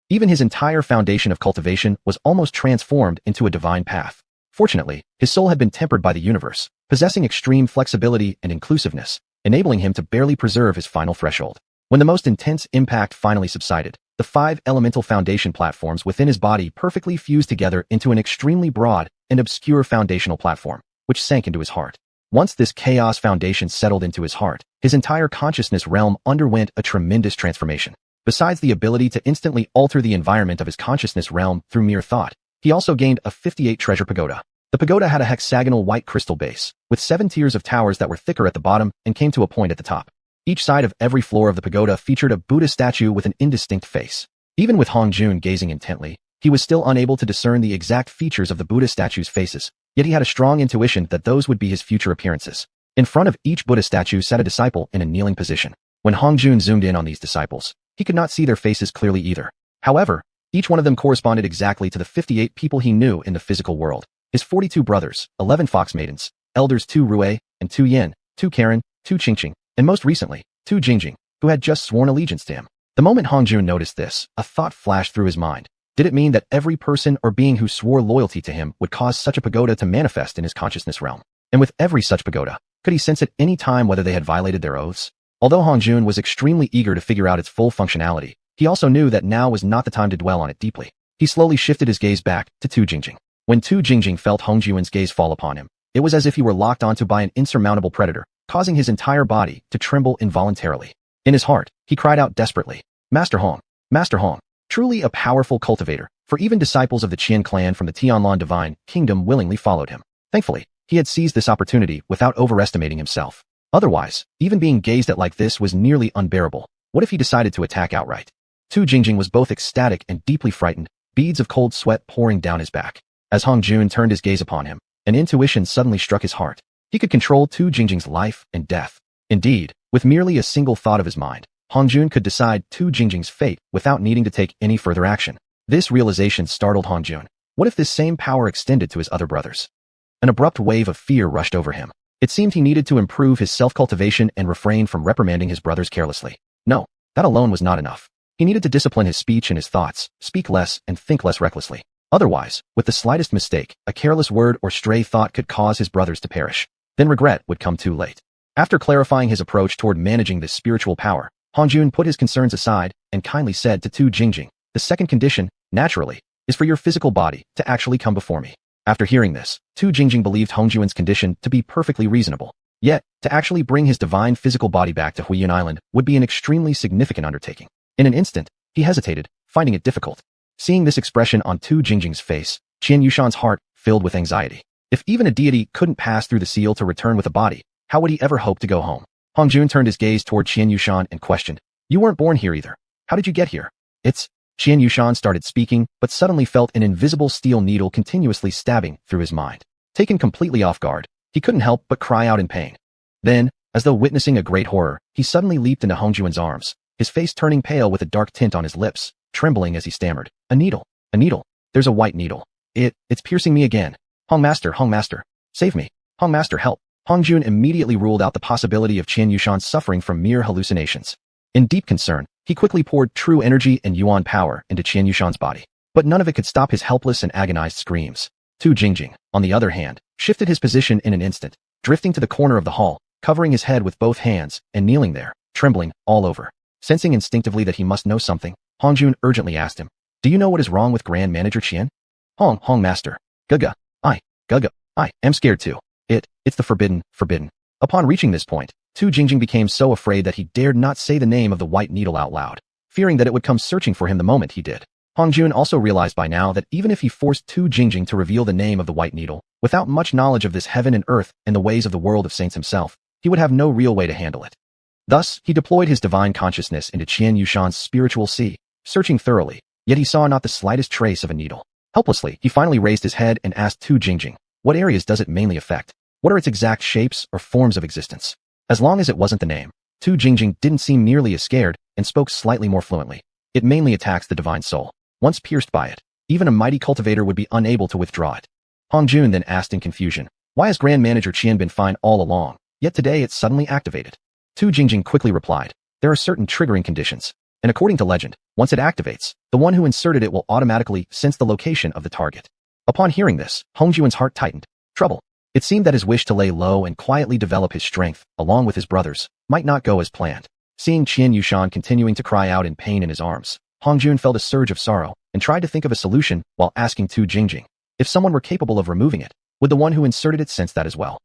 Even his entire foundation of cultivation was almost transformed into a divine path. Fortunately, his soul had been tempered by the universe, possessing extreme flexibility and inclusiveness, enabling him to barely preserve his final threshold. When the most intense impact finally subsided, the 5 elemental foundation platforms within his body perfectly fused together into an extremely broad and obscure foundational platform, which sank into his heart. Once this chaos foundation settled into his heart, his entire consciousness realm underwent a tremendous transformation. Besides the ability to instantly alter the environment of his consciousness realm through mere thought, he also gained a 58 treasure pagoda. The pagoda had a hexagonal white crystal base, with 7 tiers of towers that were thicker at the bottom and came to a point at the top. Each side of every floor of the pagoda featured a Buddha statue with an indistinct face. Even with Hong Jun gazing intently, he was still unable to discern the exact features of the Buddha statue's faces, yet he had a strong intuition that those would be his future appearances. In front of each Buddha statue sat a disciple in a kneeling position. When Hong Jun zoomed in on these disciples, he could not see their faces clearly either. However, each one of them corresponded exactly to the 58 people he knew in the physical world. His 42 brothers, 11 fox maidens, elders Tu Rui and Tu Yin, Tu Karen, Tu Qingqing, and most recently, Tu Jingjing, who had just sworn allegiance to him. The moment Hong Jun noticed this, a thought flashed through his mind. Did it mean that every person or being who swore loyalty to him would cause such a pagoda to manifest in his consciousness realm? And with every such pagoda, could he sense at any time whether they had violated their oaths? Although Hong Jun was extremely eager to figure out its full functionality, he also knew that now was not the time to dwell on it deeply. He slowly shifted his gaze back to Tu Jingjing. When Tu Jingjing felt Hong Jun's gaze fall upon him, it was as if he were locked onto by an insurmountable predator, causing his entire body to tremble involuntarily. In his heart, he cried out desperately, Master Hong, truly a powerful cultivator, for even disciples of the Qian clan from the Tianlan divine kingdom willingly followed him. Thankfully, he had seized this opportunity without overestimating himself. Otherwise, even being gazed at like this was nearly unbearable. What if he decided to attack outright? Tu Jingjing was both ecstatic and deeply frightened, beads of cold sweat pouring down his back. As Hong Jun turned his gaze upon him, an intuition suddenly struck his heart. He could control Tu Jingjing's life and death. Indeed, with merely a single thought of his mind, Hong Jun could decide Tu Jingjing's fate without needing to take any further action. This realization startled Hong Jun. What if this same power extended to his other brothers? An abrupt wave of fear rushed over him. It seemed he needed to improve his self-cultivation and refrain from reprimanding his brothers carelessly. No, that alone was not enough. He needed to discipline his speech and his thoughts, speak less and think less recklessly. Otherwise, with the slightest mistake, a careless word or stray thought could cause his brothers to perish. Then regret would come too late. After clarifying his approach toward managing this spiritual power, Hong Jun put his concerns aside and kindly said to Tu Jingjing, the second condition, naturally, is for your physical body to actually come before me. After hearing this, Tu Jingjing believed Hong Jun's condition to be perfectly reasonable. Yet, to actually bring his divine physical body back to Huiyuan Island would be an extremely significant undertaking. In an instant, he hesitated, finding it difficult. Seeing this expression on Tu Jingjing's face, Xianxuan's heart filled with anxiety. If even a deity couldn't pass through the seal to return with a body, how would he ever hope to go home? Hong Jun turned his gaze toward Xianxuan and questioned, You weren't born here either. How did you get here? It's... Xianxuan started speaking, but suddenly felt an invisible steel needle continuously stabbing through his mind. Taken completely off guard, he couldn't help but cry out in pain. Then, as though witnessing a great horror, he suddenly leaped into Hong Jun's arms, his face turning pale with a dark tint on his lips, trembling as he stammered, a needle, there's a white needle. It's piercing me again. Hong Master, save me. Hong Master, help. Hong Jun immediately ruled out the possibility of xianxia suffering from mere hallucinations. In deep concern, he quickly poured true energy and yuan power into xianxia's body. But none of it could stop his helpless and agonized screams. Tu Jingjing, on the other hand, shifted his position in an instant, drifting to the corner of the hall, covering his head with both hands, and kneeling there, trembling all over. Sensing instinctively that he must know something, Hong Jun urgently asked him, "Do you know what is wrong with Grand Manager Qian?" Hong Master. Gaga. I am scared too. It's the forbidden. Upon reaching this point, Tu Jingjing became so afraid that he dared not say the name of the white needle out loud, fearing that it would come searching for him the moment he did. Hong Jun also realized by now that even if he forced Tu Jingjing to reveal the name of the white needle, without much knowledge of this heaven and earth and the ways of the world of saints himself, he would have no real way to handle it. Thus, he deployed his divine consciousness into xianxua's spiritual sea, searching thoroughly, yet he saw not the slightest trace of a needle. Helplessly, he finally raised his head and asked Tu Jingjing, "What areas does it mainly affect? What are its exact shapes or forms of existence?" As long as it wasn't the name, Tu Jingjing didn't seem nearly as scared and spoke slightly more fluently. It mainly attacks the divine soul. Once pierced by it, even a mighty cultivator would be unable to withdraw it. Hong Jun then asked in confusion, "Why has Grand Manager Qian been fine all along, yet today it's suddenly activated?" Tu Jingjing quickly replied, "There are certain triggering conditions, and according to legend, once it activates, the one who inserted it will automatically sense the location of the target." Upon hearing this, Hong Jun's heart tightened. Trouble. It seemed that his wish to lay low and quietly develop his strength, along with his brothers, might not go as planned. Seeing xianxia continuing to cry out in pain in his arms, Hong Jun felt a surge of sorrow and tried to think of a solution while asking Tu Jingjing, if someone were capable of removing it, would the one who inserted it sense that as well?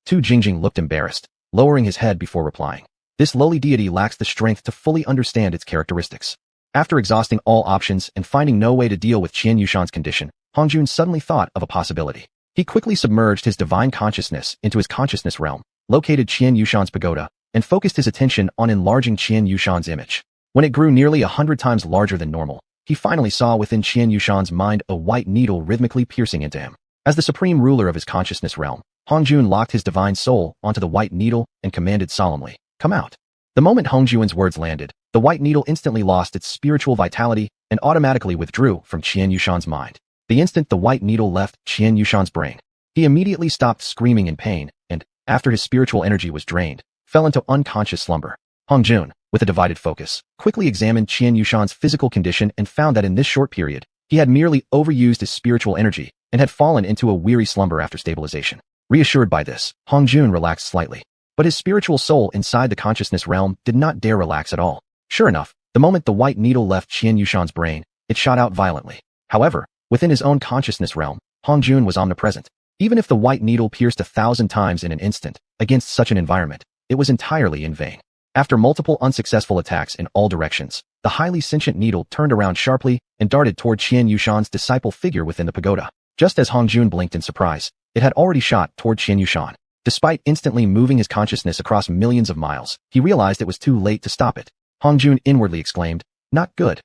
Tu Jingjing looked embarrassed, lowering his head before replying. This lowly deity lacks the strength to fully understand its characteristics. After exhausting all options and finding no way to deal with xianxua's condition, Hong Jun suddenly thought of a possibility. He quickly submerged his divine consciousness into his consciousness realm, located xianxua's pagoda, and focused his attention on enlarging xianxua's image. When it grew nearly 100 times larger than normal, he finally saw within xianxua's mind a white needle rhythmically piercing into him. As the supreme ruler of his consciousness realm, Hong Jun locked his divine soul onto the white needle and commanded solemnly, "Come out." The moment Hong Jun's words landed, the white needle instantly lost its spiritual vitality and automatically withdrew from xianxua's mind. The instant the white needle left xianxua's brain, he immediately stopped screaming in pain and, after his spiritual energy was drained, fell into unconscious slumber. Hong Jun, with a divided focus, quickly examined xianxua's physical condition and found that in this short period, he had merely overused his spiritual energy and had fallen into a weary slumber after stabilization. Reassured by this, Hong Jun relaxed slightly. But his spiritual soul inside the consciousness realm did not dare relax at all. Sure enough, the moment the white needle left xianxua's brain, it shot out violently. However, within his own consciousness realm, Hong Jun was omnipresent. Even if the white needle pierced 1,000 times in an instant, against such an environment, it was entirely in vain. After multiple unsuccessful attacks in all directions, the highly sentient needle turned around sharply and darted toward xianxua's disciple figure within the pagoda. Just as Hong Jun blinked in surprise, it had already shot toward xianxua. Despite instantly moving his consciousness across millions of miles, he realized it was too late to stop it. Hong Jun inwardly exclaimed, "Not good."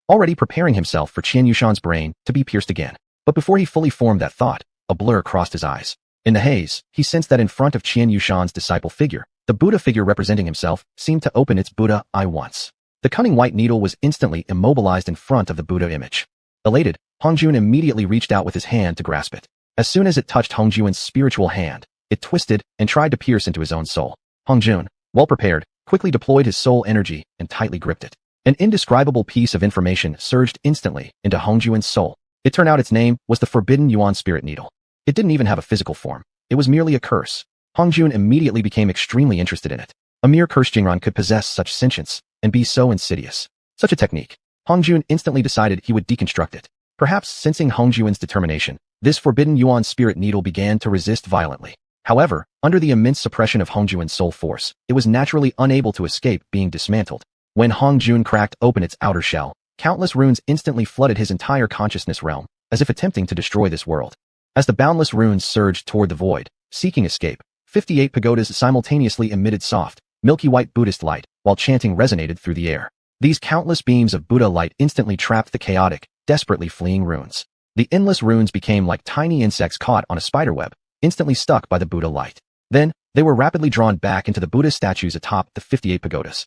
Already preparing himself for xianxua's brain to be pierced again. But before he fully formed that thought, a blur crossed his eyes. In the haze, he sensed that in front of xianxua's disciple figure, the Buddha figure representing himself seemed to open its Buddha eye once. The cunning white needle was instantly immobilized in front of the Buddha image. Elated, Hong Jun immediately reached out with his hand to grasp it. As soon as it touched Hong Jun's spiritual hand, it twisted and tried to pierce into his own soul. Hong Jun, well prepared, quickly deployed his soul energy and tightly gripped it. An indescribable piece of information surged instantly into Hong Jun's soul. It turned out its name was the Forbidden Yuan Spirit Needle. It didn't even have a physical form. It was merely a curse. Hong Jun immediately became extremely interested in it. A mere curse Jingran could possess such sentience and be so insidious. Such a technique. Hong Jun instantly decided he would deconstruct it. Perhaps sensing Hong Jun's determination, this Forbidden Yuan Spirit Needle began to resist violently. However, under the immense suppression of Hong Jun's soul force, it was naturally unable to escape being dismantled. When Hong Jun cracked open its outer shell, countless runes instantly flooded his entire consciousness realm, as if attempting to destroy this world. As the boundless runes surged toward the void, seeking escape, 58 pagodas simultaneously emitted soft, milky white Buddhist light, while chanting resonated through the air. These countless beams of Buddha light instantly trapped the chaotic, desperately fleeing runes. The endless runes became like tiny insects caught on a spiderweb, instantly stuck by the Buddha light. Then, they were rapidly drawn back into the Buddha statues atop the 58 pagodas.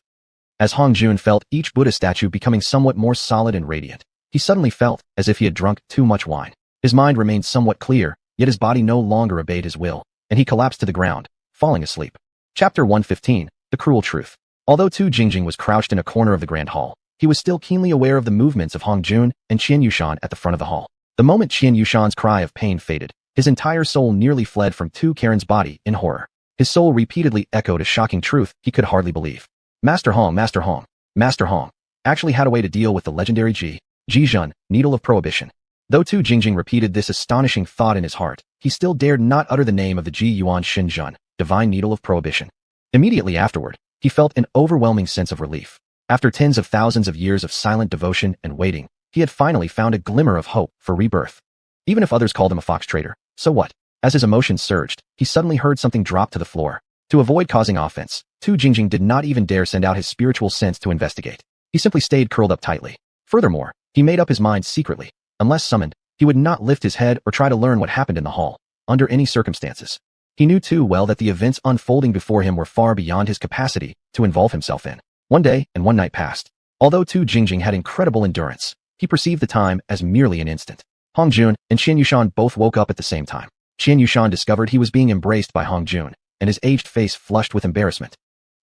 As Hong Jun felt each Buddha statue becoming somewhat more solid and radiant, he suddenly felt as if he had drunk too much wine. His mind remained somewhat clear, yet his body no longer obeyed his will, and he collapsed to the ground, falling asleep. Chapter 115, The Cruel Truth. Although Tu Jingjing was crouched in a corner of the grand hall, he was still keenly aware of the movements of Hong Jun and xiuxian at the front of the hall. The moment xiuxian's cry of pain faded, his entire soul nearly fled from Tu Karen's body in horror. His soul repeatedly echoed a shocking truth he could hardly believe. Master Hong, Master Hong, Master Hong actually had a way to deal with the legendary xiuxian, Needle of Prohibition. Though Tu Jingjing repeated this astonishing thought in his heart, he still dared not utter the name of the xiuxian, Divine Needle of Prohibition. Immediately afterward, he felt an overwhelming sense of relief. After tens of thousands of years of silent devotion and waiting, he had finally found a glimmer of hope for rebirth. Even if others called him a fox trader, so what? As his emotions surged, he suddenly heard something drop to the floor. To avoid causing offense, Tu Jingjing did not even dare send out his spiritual sense to investigate. He simply stayed curled up tightly. Furthermore, he made up his mind secretly. Unless summoned, he would not lift his head or try to learn what happened in the hall, under any circumstances. He knew too well that the events unfolding before him were far beyond his capacity to involve himself in. One day and one night passed. Although Tu Jingjing had incredible endurance, he perceived the time as merely an instant. Hong Jun and xiuxian both woke up at the same time. Xiuxian discovered he was being embraced by Hong Jun, and his aged face flushed with embarrassment.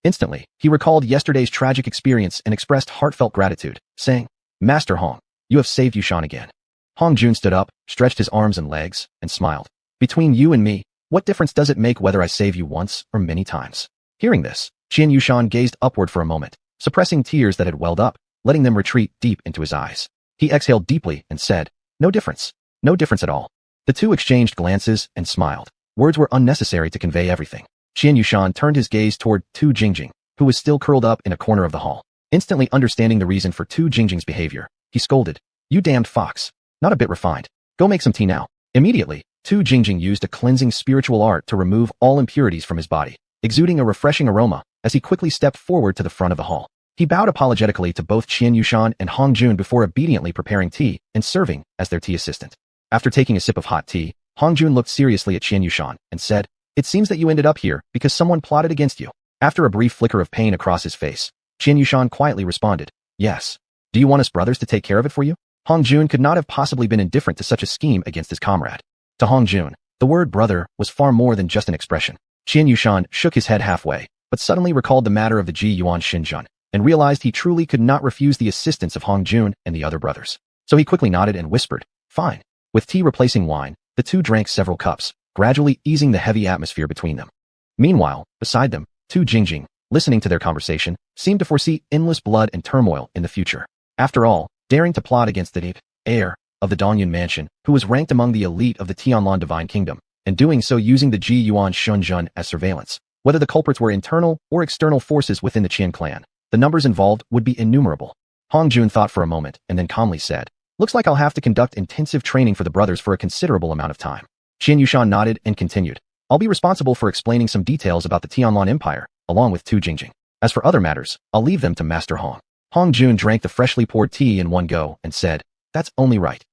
Instantly, he recalled yesterday's tragic experience and expressed heartfelt gratitude, saying, Master Hong, you have saved Yuxian again. Hong Jun stood up, stretched his arms and legs, and smiled. Between you and me, what difference does it make whether I save you once or many times? Hearing this, xiuxian gazed upward for a moment, suppressing tears that had welled up, letting them retreat deep into his eyes. He exhaled deeply and said, No difference. No difference at all. The two exchanged glances and smiled. Words were unnecessary to convey everything. Xiuxian turned his gaze toward Tu Jingjing, who was still curled up in a corner of the hall. Instantly understanding the reason for Tu Jingjing's behavior, he scolded, You damned fox. Not a bit refined. Go make some tea now. Immediately, Tu Jingjing used a cleansing spiritual art to remove all impurities from his body, exuding a refreshing aroma as he quickly stepped forward to the front of the hall. He bowed apologetically to both xiuxian and Hong Jun before obediently preparing tea and serving as their tea assistant. After taking a sip of hot tea, Hong Jun looked seriously at xiuxian and said, It seems that you ended up here because someone plotted against you. After a brief flicker of pain across his face, xiuxian quietly responded, Yes. Do you want us brothers to take care of it for you? Hong Jun could not have possibly been indifferent to such a scheme against his comrade. To Hong Jun, the word brother was far more than just an expression. Xiuxian shook his head halfway, but suddenly recalled the matter of the xiuxian and realized he truly could not refuse the assistance of Hong Jun and the other brothers. So he quickly nodded and whispered, Fine. With tea replacing wine, the two drank several cups, gradually easing the heavy atmosphere between them. Meanwhile, beside them, Tu Jingjing, listening to their conversation, seemed to foresee endless blood and turmoil in the future. After all, daring to plot against the heir of the Dongyun mansion, who was ranked among the elite of the Tianlan Divine Kingdom, and doing so using the xiuxian as surveillance, whether the culprits were internal or external forces within the Qian clan, the numbers involved would be innumerable. Hong Jun thought for a moment and then calmly said, Looks like I'll have to conduct intensive training for the brothers for a considerable amount of time. Xiuxian nodded and continued, I'll be responsible for explaining some details about the Tianlan Empire, along with Tu Jingjing. As for other matters, I'll leave them to Master Hong. Hong Jun drank the freshly poured tea in one go and said, That's only right.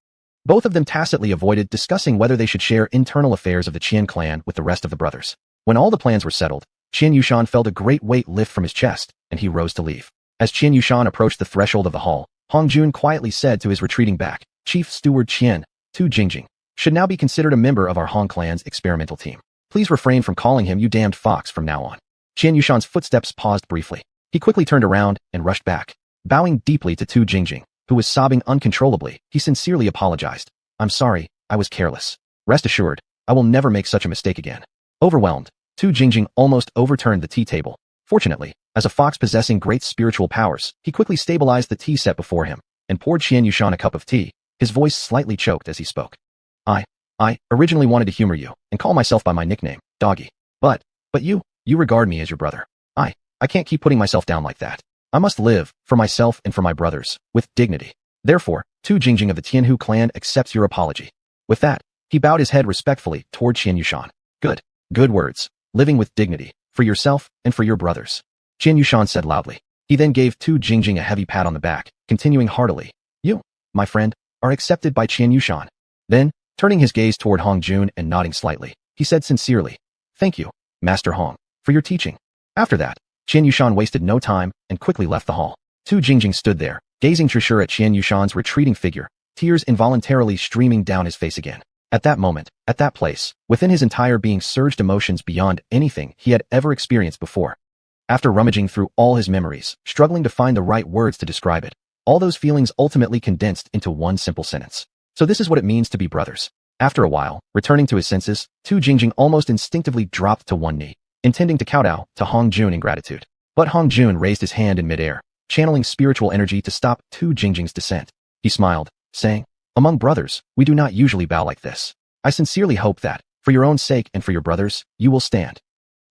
Both of them tacitly avoided discussing whether they should share internal affairs of the Qian clan with the rest of the brothers. When all the plans were settled, Xiuxian felt a great weight lift from his chest, and he rose to leave. As Xiuxian approached the threshold of the hall, Hong Jun quietly said to his retreating back, Chief Steward Qian, Tu Jingjing, should now be considered a member of our Hong clan's experimental team. Please refrain from calling him you damned fox from now on. Xiuxian's footsteps paused briefly. He quickly turned around and rushed back. Bowing deeply to Tu Jingjing, who was sobbing uncontrollably, he sincerely apologized. I'm sorry, I was careless. Rest assured, I will never make such a mistake again. Overwhelmed, Tu Jingjing almost overturned the tea table. Fortunately, as a fox possessing great spiritual powers, he quickly stabilized the tea set before him and poured Xiuxian a cup of tea. His voice slightly choked as he spoke. I originally wanted to humor you and call myself by my nickname, Doggy. But you regard me as your brother. I can't keep putting myself down like that. I must live, for myself and for my brothers, with dignity. Therefore, Tu Jingjing of the Tianhu clan accepts your apology. With that, he bowed his head respectfully toward Xiuxian. Good words. Living with dignity, for yourself and for your brothers. Xiuxian said loudly. He then gave Tu Jingjing a heavy pat on the back, continuing heartily. You, my friend, are accepted by Xiuxian. Then, turning his gaze toward Hong Jun and nodding slightly, he said sincerely, Thank you, Master Hong, for your teaching. After that, Xiuxian wasted no time and quickly left the hall. Tu Jingjing stood there, gazing treasure at Xiuxian's retreating figure, tears involuntarily streaming down his face again. At that moment, at that place, within his entire being surged emotions beyond anything he had ever experienced before. After rummaging through all his memories, struggling to find the right words to describe it, all those feelings ultimately condensed into one simple sentence. So this is what it means to be brothers. After a while, returning to his senses, Tu Jingjing almost instinctively dropped to one knee, intending to kowtow to Hong Jun in gratitude. But Hong Jun raised his hand in midair, channeling spiritual energy to stop Tu Jingjing's descent. He smiled, saying, "Among brothers, we do not usually bow like this. I sincerely hope that, for your own sake and for your brothers, you will stand."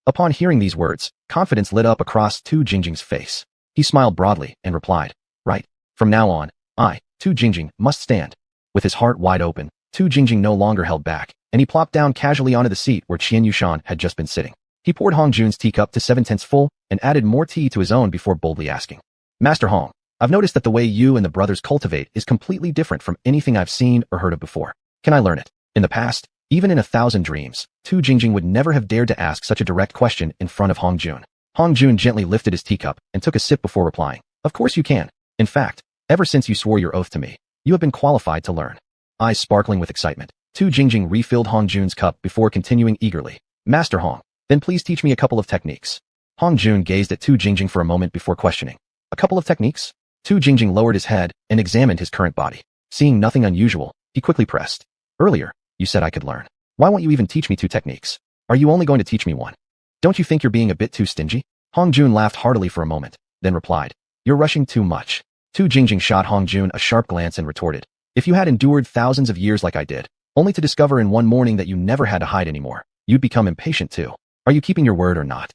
Upon hearing these words, confidence lit up across Tu Jingjing's face. He smiled broadly and replied, "Right. From now on, I, Tu Jingjing, must stand." With his heart wide open, Tu Jingjing no longer held back, and he plopped down casually onto the seat where xiuxian had just been sitting. He poured Hong Jun's teacup to 7/10 full and added more tea to his own before boldly asking, "Master Hong, I've noticed that the way you and the brothers cultivate is completely different from anything I've seen or heard of before. Can I learn it?" In the past, even in 1,000 dreams, Tu Jingjing would never have dared to ask such a direct question in front of Hong Jun. Hong Jun gently lifted his teacup and took a sip before replying, "Of course you can. In fact, ever since you swore your oath to me, you have been qualified to learn." Eyes sparkling with excitement, Tu Jingjing refilled Hong Jun's cup before continuing eagerly, "Master Hong, then please teach me a couple of techniques." Hong Jun gazed at Tu Jingjing for a moment before questioning, "A couple of techniques?" Tu Jingjing lowered his head and examined his current body. Seeing nothing unusual, he quickly pressed, "Earlier, you said I could learn. Why won't you even teach me 2 techniques? Are you only going to teach me 1? Don't you think you're being a bit too stingy?" Hong Jun laughed heartily for a moment, then replied, "You're rushing too much." Tu Jingjing shot Hong Jun a sharp glance and retorted, "If you had endured thousands of years like I did, only to discover in one morning that you never had to hide anymore, you'd become impatient too. Are you keeping your word or not?"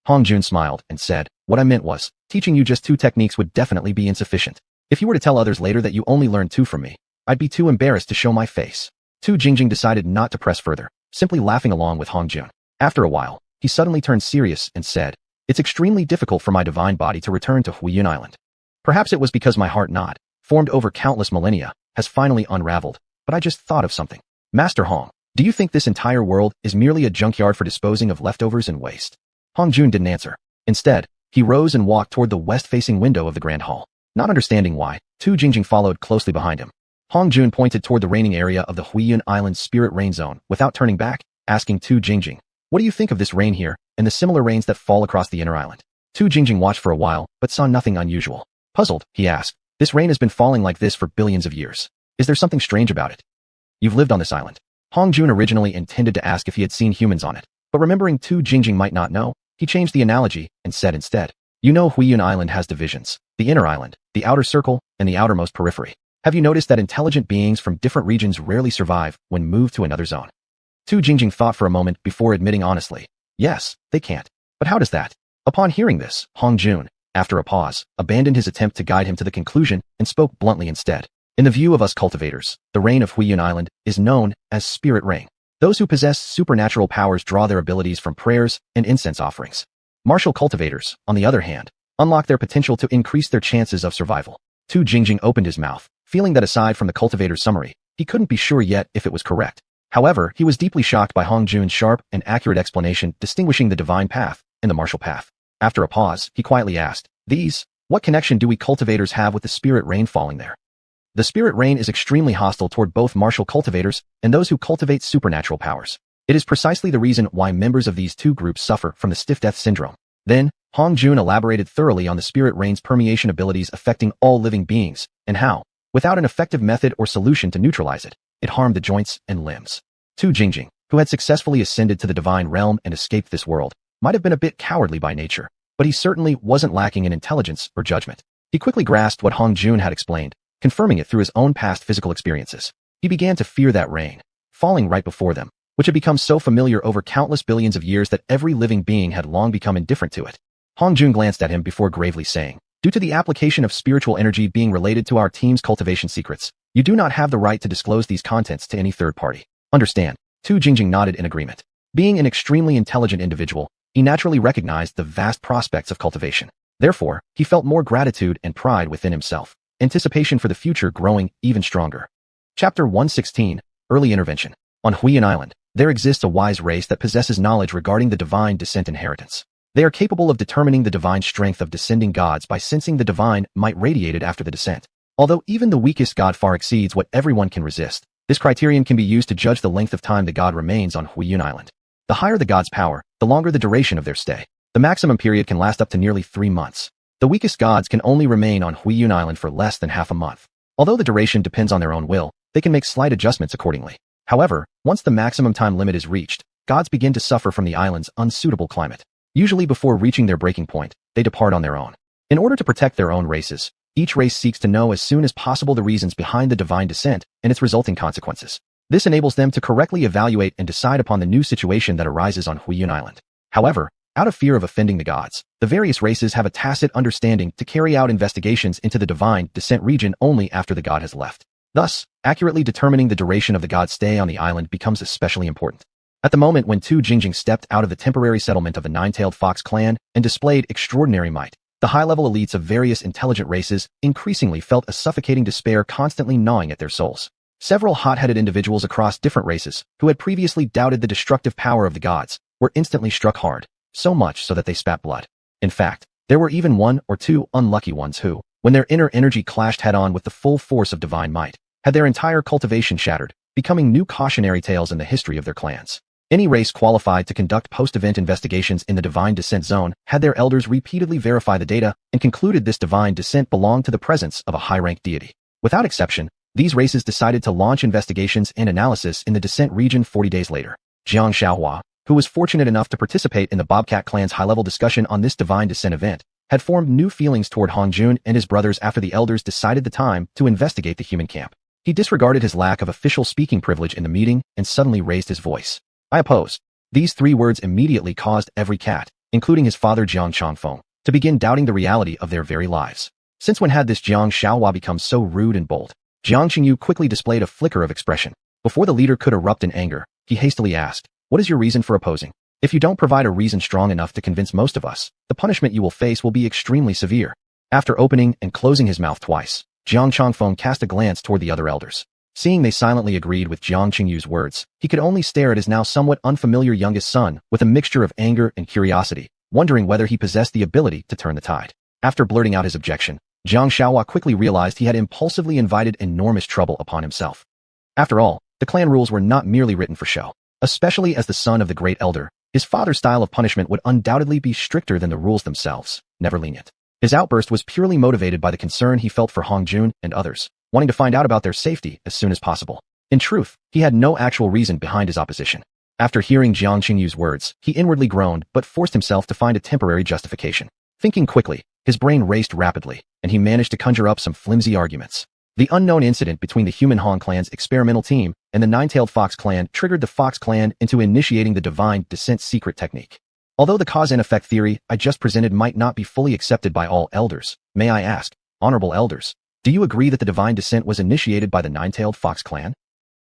Hong Jun smiled and said, "What I meant was, teaching you just 2 techniques would definitely be insufficient. If you were to tell others later that you only learned 2 from me, I'd be too embarrassed to show my face." Tu Jingjing decided not to press further, simply laughing along with Hong Jun. After a while, he suddenly turned serious and said, "It's extremely difficult for my divine body to return to Huiyun Island. Perhaps it was because my heart knot, formed over countless millennia, has finally unraveled, but I just thought of something. Master Hong, do you think this entire world is merely a junkyard for disposing of leftovers and waste?" Hong Jun didn't answer. Instead, he rose and walked toward the west-facing window of the Grand Hall. Not understanding why, Tu Jingjing followed closely behind him. Hong Jun pointed toward the raining area of the Huiyun Island Spirit Rain Zone without turning back, asking Tu Jingjing, "What do you think of this rain here and the similar rains that fall across the inner island?" Tu Jingjing watched for a while, but saw nothing unusual. Puzzled, he asked, "This rain has been falling like this for billions of years. Is there something strange about it? You've lived on this island." Hong Jun originally intended to ask if he had seen humans on it, but remembering Tu Jingjing might not know, he changed the analogy and said instead, "You know Huiyun Island has divisions, the inner island, the outer circle, and the outermost periphery. Have you noticed that intelligent beings from different regions rarely survive when moved to another zone?" Tu Jingjing thought for a moment before admitting honestly, "Yes, they can't. But how does that?" Upon hearing this, Hong Jun, after a pause, abandoned his attempt to guide him to the conclusion and spoke bluntly instead. "In the view of us cultivators, the rain of Huiyun Island is known as spirit rain. Those who possess supernatural powers draw their abilities from prayers and incense offerings. Martial cultivators, on the other hand, unlock their potential to increase their chances of survival." Tu Jingjing opened his mouth, feeling that aside from the cultivator's summary, he couldn't be sure yet if it was correct. However, he was deeply shocked by Hong Jun's sharp and accurate explanation distinguishing the divine path and the martial path. After a pause, he quietly asked, "What connection do we cultivators have with the spirit rain falling there?" The spirit rain is extremely hostile toward both martial cultivators and those who cultivate supernatural powers. It is precisely the reason why members of these 2 groups suffer from the stiff death syndrome. Then, Hong Jun elaborated thoroughly on the spirit rain's permeation abilities affecting all living beings, and how, without an effective method or solution to neutralize it, it harmed the joints and limbs. Tu Jingjing, who had successfully ascended to the divine realm and escaped this world, might have been a bit cowardly by nature, but he certainly wasn't lacking in intelligence or judgment. He quickly grasped what Hong Jun had explained, confirming it through his own past physical experiences. He began to fear that rain, falling right before them, which had become so familiar over countless billions of years that every living being had long become indifferent to it. Hong Jun glanced at him before gravely saying, "Due to the application of spiritual energy being related to our team's cultivation secrets, you do not have the right to disclose these contents to any third party. Understand?" Tu Jingjing nodded in agreement. Being an extremely intelligent individual, he naturally recognized the vast prospects of cultivation. Therefore, he felt more gratitude and pride within himself, anticipation for the future growing even stronger. Chapter 116, Early Intervention. On Huiyun Island, there exists a wise race that possesses knowledge regarding the divine descent inheritance. They are capable of determining the divine strength of descending gods by sensing the divine might radiated after the descent. Although even the weakest god far exceeds what everyone can resist, This criterion can be used to judge the length of time the god remains on Huiyun Island. The higher the god's power, the longer the duration of their stay. The maximum period can last up to nearly 3 months. The weakest gods can only remain on Huiyun Island for less than half a month. Although the duration depends on their own will, they can make slight adjustments accordingly. However, once the maximum time limit is reached, gods begin to suffer from the island's unsuitable climate. Usually before reaching their breaking point, they depart on their own. In order to protect their own races, each race seeks to know as soon as possible the reasons behind the divine descent and its resulting consequences. This enables them to correctly evaluate and decide upon the new situation that arises on Huiyun Island. However, out of fear of offending the gods, the various races have a tacit understanding to carry out investigations into the divine descent region only after the god has left. Thus, accurately determining the duration of the god's stay on the island becomes especially important. At the moment when Tu Jingjing stepped out of the temporary settlement of the Nine-Tailed Fox clan and displayed extraordinary might, the high-level elites of various intelligent races increasingly felt a suffocating despair constantly gnawing at their souls. Several hot-headed individuals across different races, who had previously doubted the destructive power of the gods, were instantly struck hard, so much so that they spat blood. In fact, there were even 1 or 2 unlucky ones who, when their inner energy clashed head-on with the full force of divine might, had their entire cultivation shattered, becoming new cautionary tales in the history of their clans. Any race qualified to conduct post-event investigations in the divine descent zone had their elders repeatedly verify the data and concluded this divine descent belonged to the presence of a high-ranked deity. Without exception, these races decided to launch investigations and analysis in the descent region 40 days later. Xianxia, who was fortunate enough to participate in the Bobcat clan's high-level discussion on this divine descent event, had formed new feelings toward Hongjun and his brothers after the elders decided the time to investigate the human camp. He disregarded his lack of official speaking privilege in the meeting and suddenly raised his voice. I oppose. These 3 words immediately caused every cat, including his father Jiang Changfeng, to begin doubting the reality of their very lives. Since when had this Jiang Xiaohua become so rude and bold? Jiang Qingyu quickly displayed a flicker of expression. Before the leader could erupt in anger, he hastily asked, "What is your reason for opposing? If you don't provide a reason strong enough to convince most of us, the punishment you will face will be extremely severe." After opening and closing his mouth twice, Jiang Changfeng cast a glance toward the other elders. Seeing they silently agreed with Jiang Qingyu's words, he could only stare at his now somewhat unfamiliar youngest son with a mixture of anger and curiosity, wondering whether he possessed the ability to turn the tide. After blurting out his objection, Jiang Xiaohua quickly realized he had impulsively invited enormous trouble upon himself. After all, the clan rules were not merely written for show. Especially as the son of the great elder, his father's style of punishment would undoubtedly be stricter than the rules themselves, never lenient. His outburst was purely motivated by the concern he felt for Hongjun and others, wanting to find out about their safety as soon as possible. In truth, he had no actual reason behind his opposition. After hearing Jiang Qingyu's words, he inwardly groaned but forced himself to find a temporary justification. Thinking quickly, his brain raced rapidly, and he managed to conjure up some flimsy arguments. The unknown incident between the Human Han clan's experimental team and the Nine-Tailed Fox clan triggered the Fox clan into initiating the divine descent secret technique. Although the cause and effect theory I just presented might not be fully accepted by all elders, may I ask, honorable elders, do you agree that the divine descent was initiated by the Nine-Tailed Fox clan?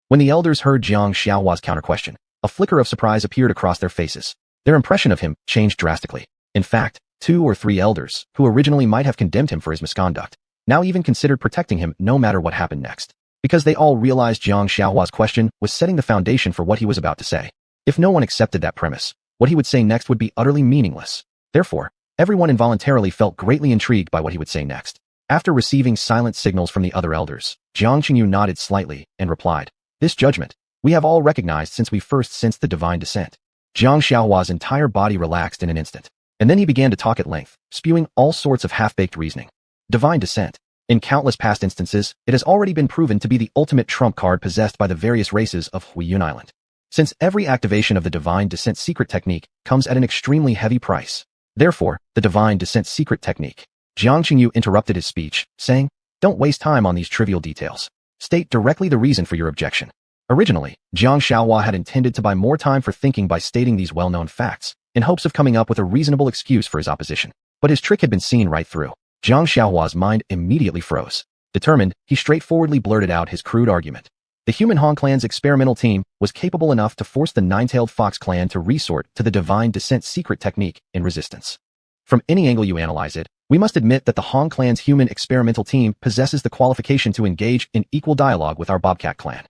When the elders heard Jiang Xiaohua's counter-question, a flicker of surprise appeared across their faces. Their impression of him changed drastically. In fact, 2 or 3 elders, who originally might have condemned him for his misconduct, now even considered protecting him no matter what happened next, because they all realized Jiang Xiaohua's question was setting the foundation for what he was about to say. If no one accepted that premise, what he would say next would be utterly meaningless. Therefore, everyone involuntarily felt greatly intrigued by what he would say next. After receiving silent signals from the other elders, Jiang Qingyu nodded slightly and replied, "This judgment, we have all recognized since we first sensed the divine descent." Jiang Xiaohua's entire body relaxed in an instant, and then he began to talk at length, spewing all sorts of half-baked reasoning. Divine descent. In countless past instances, it has already been proven to be the ultimate trump card possessed by the various races of Huiyun Island. Since every activation of the divine descent secret technique comes at an extremely heavy price. Therefore, the divine descent secret technique. Jiang Qingyu interrupted his speech, saying, "Don't waste time on these trivial details. State directly the reason for your objection." Originally, Jiang Xiaohua had intended to buy more time for thinking by stating these well-known facts, in hopes of coming up with a reasonable excuse for his opposition. But his trick had been seen right through. Jiang Xiaohua's mind immediately froze. Determined, he straightforwardly blurted out his crude argument. The Human Han clan's experimental team was capable enough to force the Nine-Tailed Fox clan to resort to the divine descent secret technique in resistance. From any angle you analyze it, we must admit that the Han clan's human experimental team possesses the qualification to engage in equal dialogue with our Bobcat clan.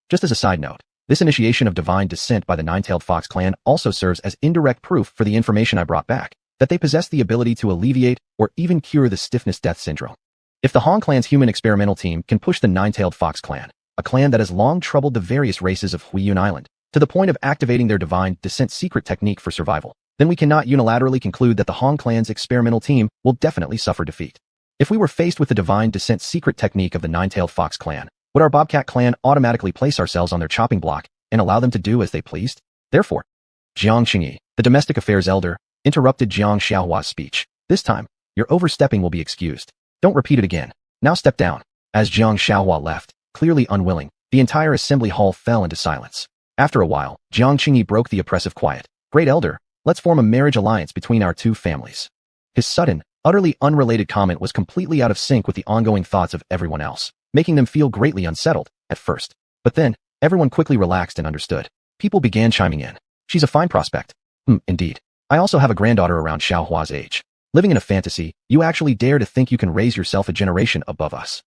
Just as a side note, this initiation of divine descent by the Nine-Tailed Fox clan also serves as indirect proof for the information I brought back, that they possess the ability to alleviate or even cure the stiffness death syndrome. If the Han clan's human experimental team can push the Nine-Tailed Fox clan, a clan that has long troubled the various races of Huiyun Island, to the point of activating their divine descent secret technique for survival, then we cannot unilaterally conclude that the Hong clan's experimental team will definitely suffer defeat. If we were faced with the divine descent secret technique of the Nine-Tailed Fox clan, would our Bobcat clan automatically place ourselves on their chopping block and allow them to do as they pleased? Therefore, Jiang Qingyi, the domestic affairs elder, interrupted Jiang Xiaohua's speech. This time, your overstepping will be excused. Don't repeat it again. Now step down. As Jiang Xiaohua left, clearly unwilling, the entire assembly hall fell into silence. After a while, Jiang Qingyi broke the oppressive quiet. Great elder, let's form a marriage alliance between our two families. His sudden, utterly unrelated comment was completely out of sync with the ongoing thoughts of everyone else, making them feel greatly unsettled at first. But then, everyone quickly relaxed and understood. People began chiming in. She's a fine prospect. Indeed. I also have a granddaughter around Xiaohua's age. Living in a fantasy, you actually dare to think you can raise yourself a generation above us.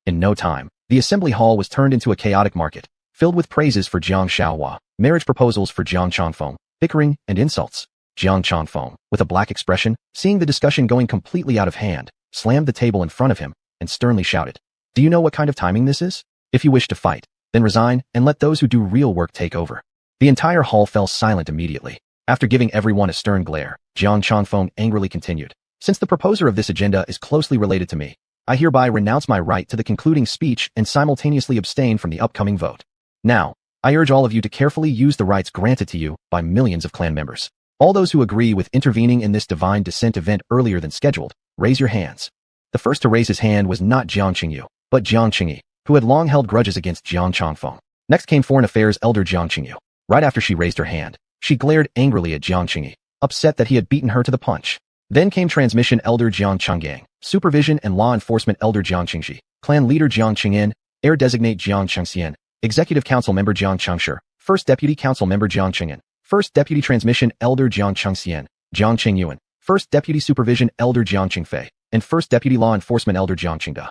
In no time, the assembly hall was turned into a chaotic market, filled with praises for Jiang Xiaohua, marriage proposals for Jiang Changfeng, bickering and insults. Jiang Changfeng, with a black expression, seeing the discussion going completely out of hand, slammed the table in front of him and sternly shouted, "Do you know what kind of timing this is? If you wish to fight, then resign and let those who do real work take over." The entire hall fell silent immediately. After giving everyone a stern glare, Jiang Changfeng angrily continued, "Since the proposer of this agenda is closely related to me, I hereby renounce my right to the concluding speech and simultaneously abstain from the upcoming vote. Now, I urge all of you to carefully use the rights granted to you by millions of clan members. All those who agree with intervening in this divine descent event earlier than scheduled, raise your hands." The first to raise his hand was not Jiang Qingyu, but Jiang Qingyi, who had long held grudges against Jiang Changfeng. Next came Foreign Affairs elder Jiang Qingyu. Right after she raised her hand, she glared angrily at Jiang Qingyi, upset that he had beaten her to the punch. Then came Transmission elder Jiang Changgang, Supervision and Law Enforcement elder Jiang Qingxi, Clan leader Jiang Qingyin, Heir designate Jiang Xianxian, Executive Council member Jiang Changshi, First Deputy Council member Jiang Qingyan, First Deputy Transmission elder Jiang Chengxian, Jiang Qingyuan, First Deputy Supervision elder Jiang Qingfei, and First Deputy Law Enforcement elder Jiang Qingda.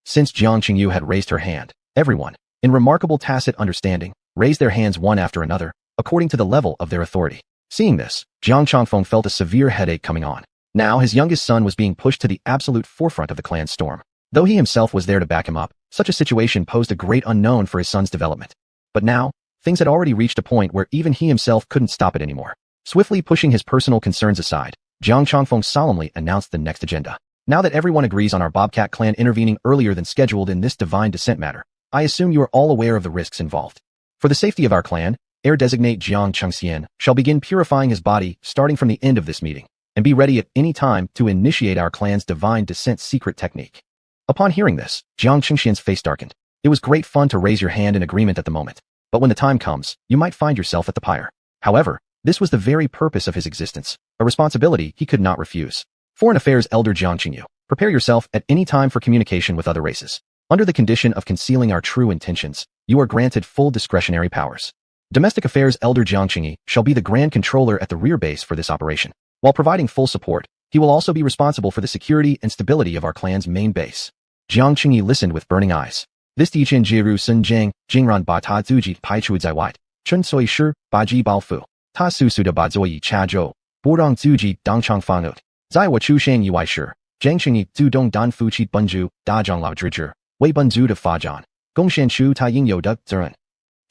Since Jiang Qingyu had raised her hand, everyone, in remarkable tacit understanding, raised their hands one after another, according to the level of their authority. Seeing this, Jiang Changfeng felt a severe headache coming on. Now his youngest son was being pushed to the absolute forefront of the clan's storm. Though he himself was there to back him up, such a situation posed a great unknown for his son's development. But now, things had already reached a point where even he himself couldn't stop it anymore. Swiftly pushing his personal concerns aside, Jiang Changfeng solemnly announced the next agenda. Now that everyone agrees on our Bobcat clan intervening earlier than scheduled in this divine descent matter, I assume you are all aware of the risks involved. For the safety of our clan, Heir designate Jiang Chengxian shall begin purifying his body starting from the end of this meeting, and be ready at any time to initiate our clan's divine descent secret technique. Upon hearing this, Jiang Chengxian's face darkened. It was great fun to raise your hand in agreement at the moment, but when the time comes, you might find yourself at the pyre. However, this was the very purpose of his existence, a responsibility he could not refuse. Foreign Affairs elder Jiang Qingyu, prepare yourself at any time for communication with other races. Under the condition of concealing our true intentions, you are granted full discretionary powers. Domestic Affairs elder Jiang Qingyi shall be the Grand Controller at the rear base for this operation. While providing full support, he will also be responsible for the security and stability of our clan's main base. Jiang Qingyi listened with burning eyes. This Diqian Jiru Sun Jiang, Jingran Ba Ta Zuji Pai Chu Zai White, Chun Soi Shi, Ba Ji Bao Fu, Ta Su Su De Ba Zoi Cha Zhou, Borong Zuji Dong Chang Fa Note, Zai Wa Chu Shan Ui Shi, Jiang Qingyi Du Dong Dan Fu Chi Bunju, Da Zhang Lao Zhi, Wei Bunzu De Fa Zhan, Gong Shan Chu Ta Ying Yo De Zuren.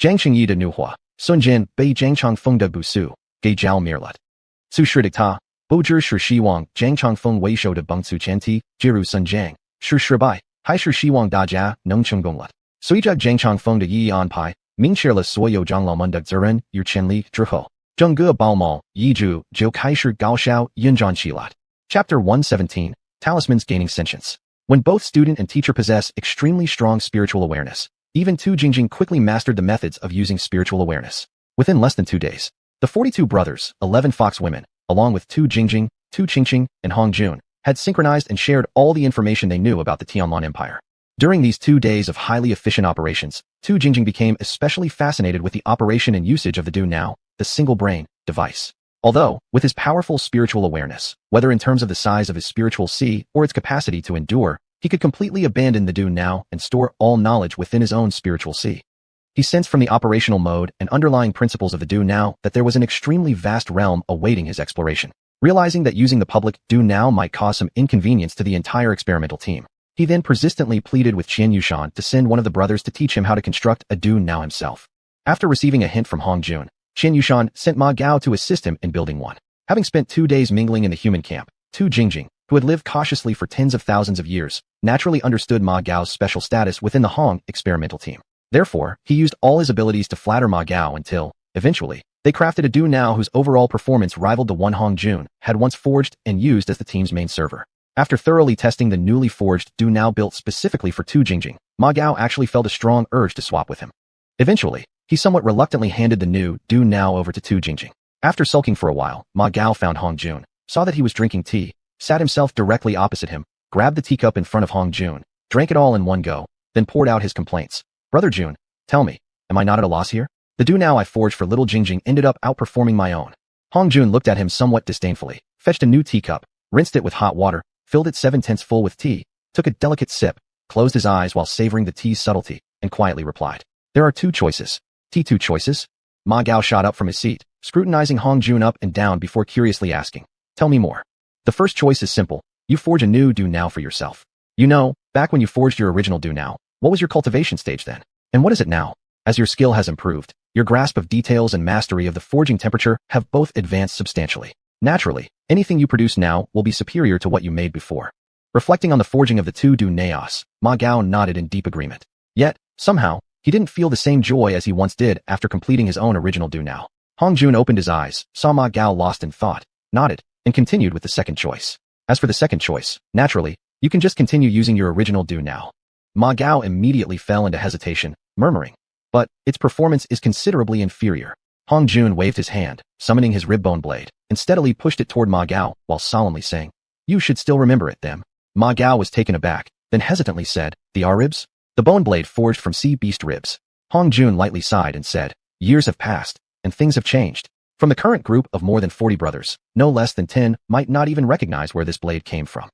Jiang Qingyi De Nu Hua, Sun Jian Bei Jiang Chang Feng De Bu Su, Gei Jiao Mirlet. Su Shi De Ta, Bo Zhi Shi Shi Wang, Jiang Chang Feng Wei Shou De Beng Su Qian Ti, Jiru Sun Jiang, Shi Shi Bai, Hai Shi Shi Wang Da Jia, Neng Chung Gong Let. Sui Jia Jiang Chang Feng De Yi An Pai, Ming Share Le Sui Yo Zhang Lao Men De Ziren, Yu Chen Li, Zhi Ho, Zheng Ge Bao Mao, Yi Zhu, Jiu Kai Shi Gao Xiao, Yin Zhan Qilat. Chapter 117, Talismans Gaining Sentience. When both student and teacher possess extremely strong spiritual awareness, even Tu Jingjing quickly mastered the methods of using spiritual awareness. Within less than 2 days, the 42 brothers, 11 fox women, along with Tu Jingjing, Tu Qingqing, and Hong Jun, had synchronized and shared all the information they knew about the Tianlan Empire. During these 2 days of highly efficient operations, Tu Jingjing became especially fascinated with the operation and usage of the Do Now, the single brain, device. Although, with his powerful spiritual awareness, whether in terms of the size of his spiritual sea or its capacity to endure, he could completely abandon the Do Now and store all knowledge within his own spiritual sea. He sensed from the operational mode and underlying principles of the Do Now that there was an extremely vast realm awaiting his exploration. Realizing that using the public Do Now might cause some inconvenience to the entire experimental team, He then persistently pleaded with Xiuxian to send one of the brothers to teach him how to construct a do now himself. After receiving a hint from Hongjun, Xiuxian sent Ma Gao to assist him in building one. Having spent 2 days mingling in the human camp, Tu Jingjing, who had lived cautiously for tens of thousands of years, naturally understood Ma Gao's special status within the Hong experimental team. Therefore, he used all his abilities to flatter Ma Gao until, eventually, they crafted a do now whose overall performance rivaled the one Hongjun had once forged and used as the team's main server. After thoroughly testing the newly forged do now built specifically for Tu Jingjing, Ma Gao actually felt a strong urge to swap with him. Eventually, he somewhat reluctantly handed the new do now over to Tu Jingjing. After sulking for a while, Ma Gao found Hongjun, saw that he was drinking tea, sat himself directly opposite him, grabbed the teacup in front of Hongjun, drank it all in one go, then poured out his complaints. Brother Jun, tell me, am I not at a loss here? The do now I forged for little Jingjing ended up outperforming my own. Hongjun looked at him somewhat disdainfully, fetched a new teacup, rinsed it with hot water, filled it 7/10 full with tea, took a delicate sip, closed his eyes while savoring the tea's subtlety, and quietly replied, "There are 2 choices. Tea 2 choices?" Ma Gao shot up from his seat, scrutinizing Hongjun up and down before curiously asking, "Tell me more." "The first choice is simple. You forge a new do now for yourself. You know, back when you forged your original do now, what was your cultivation stage then? And what is it now? As your skill has improved, your grasp of details and mastery of the forging temperature have both advanced substantially. Naturally, anything you produce now will be superior to what you made before." Reflecting on the forging of the 2 do naos, Ma Gao nodded in deep agreement. Yet, somehow, he didn't feel the same joy as he once did after completing his own original do now. Hongjun opened his eyes, saw Ma Gao lost in thought, nodded, and continued with the second choice. "As for the second choice, naturally, you can just continue using your original do now." Ma Gao immediately fell into hesitation, murmuring, "But its performance is considerably inferior." Hongjun waved his hand, summoning his ribbone blade, and steadily pushed it toward Ma Gao while solemnly saying, "You should still remember it, them." Ma Gao was taken aback, then hesitantly said, "The R-ribs? The bone blade forged from sea beast ribs." Hongjun lightly sighed and said, "Years have passed, and things have changed. From the current group of more than 40 brothers, no less than 10 might not even recognize where this blade came from."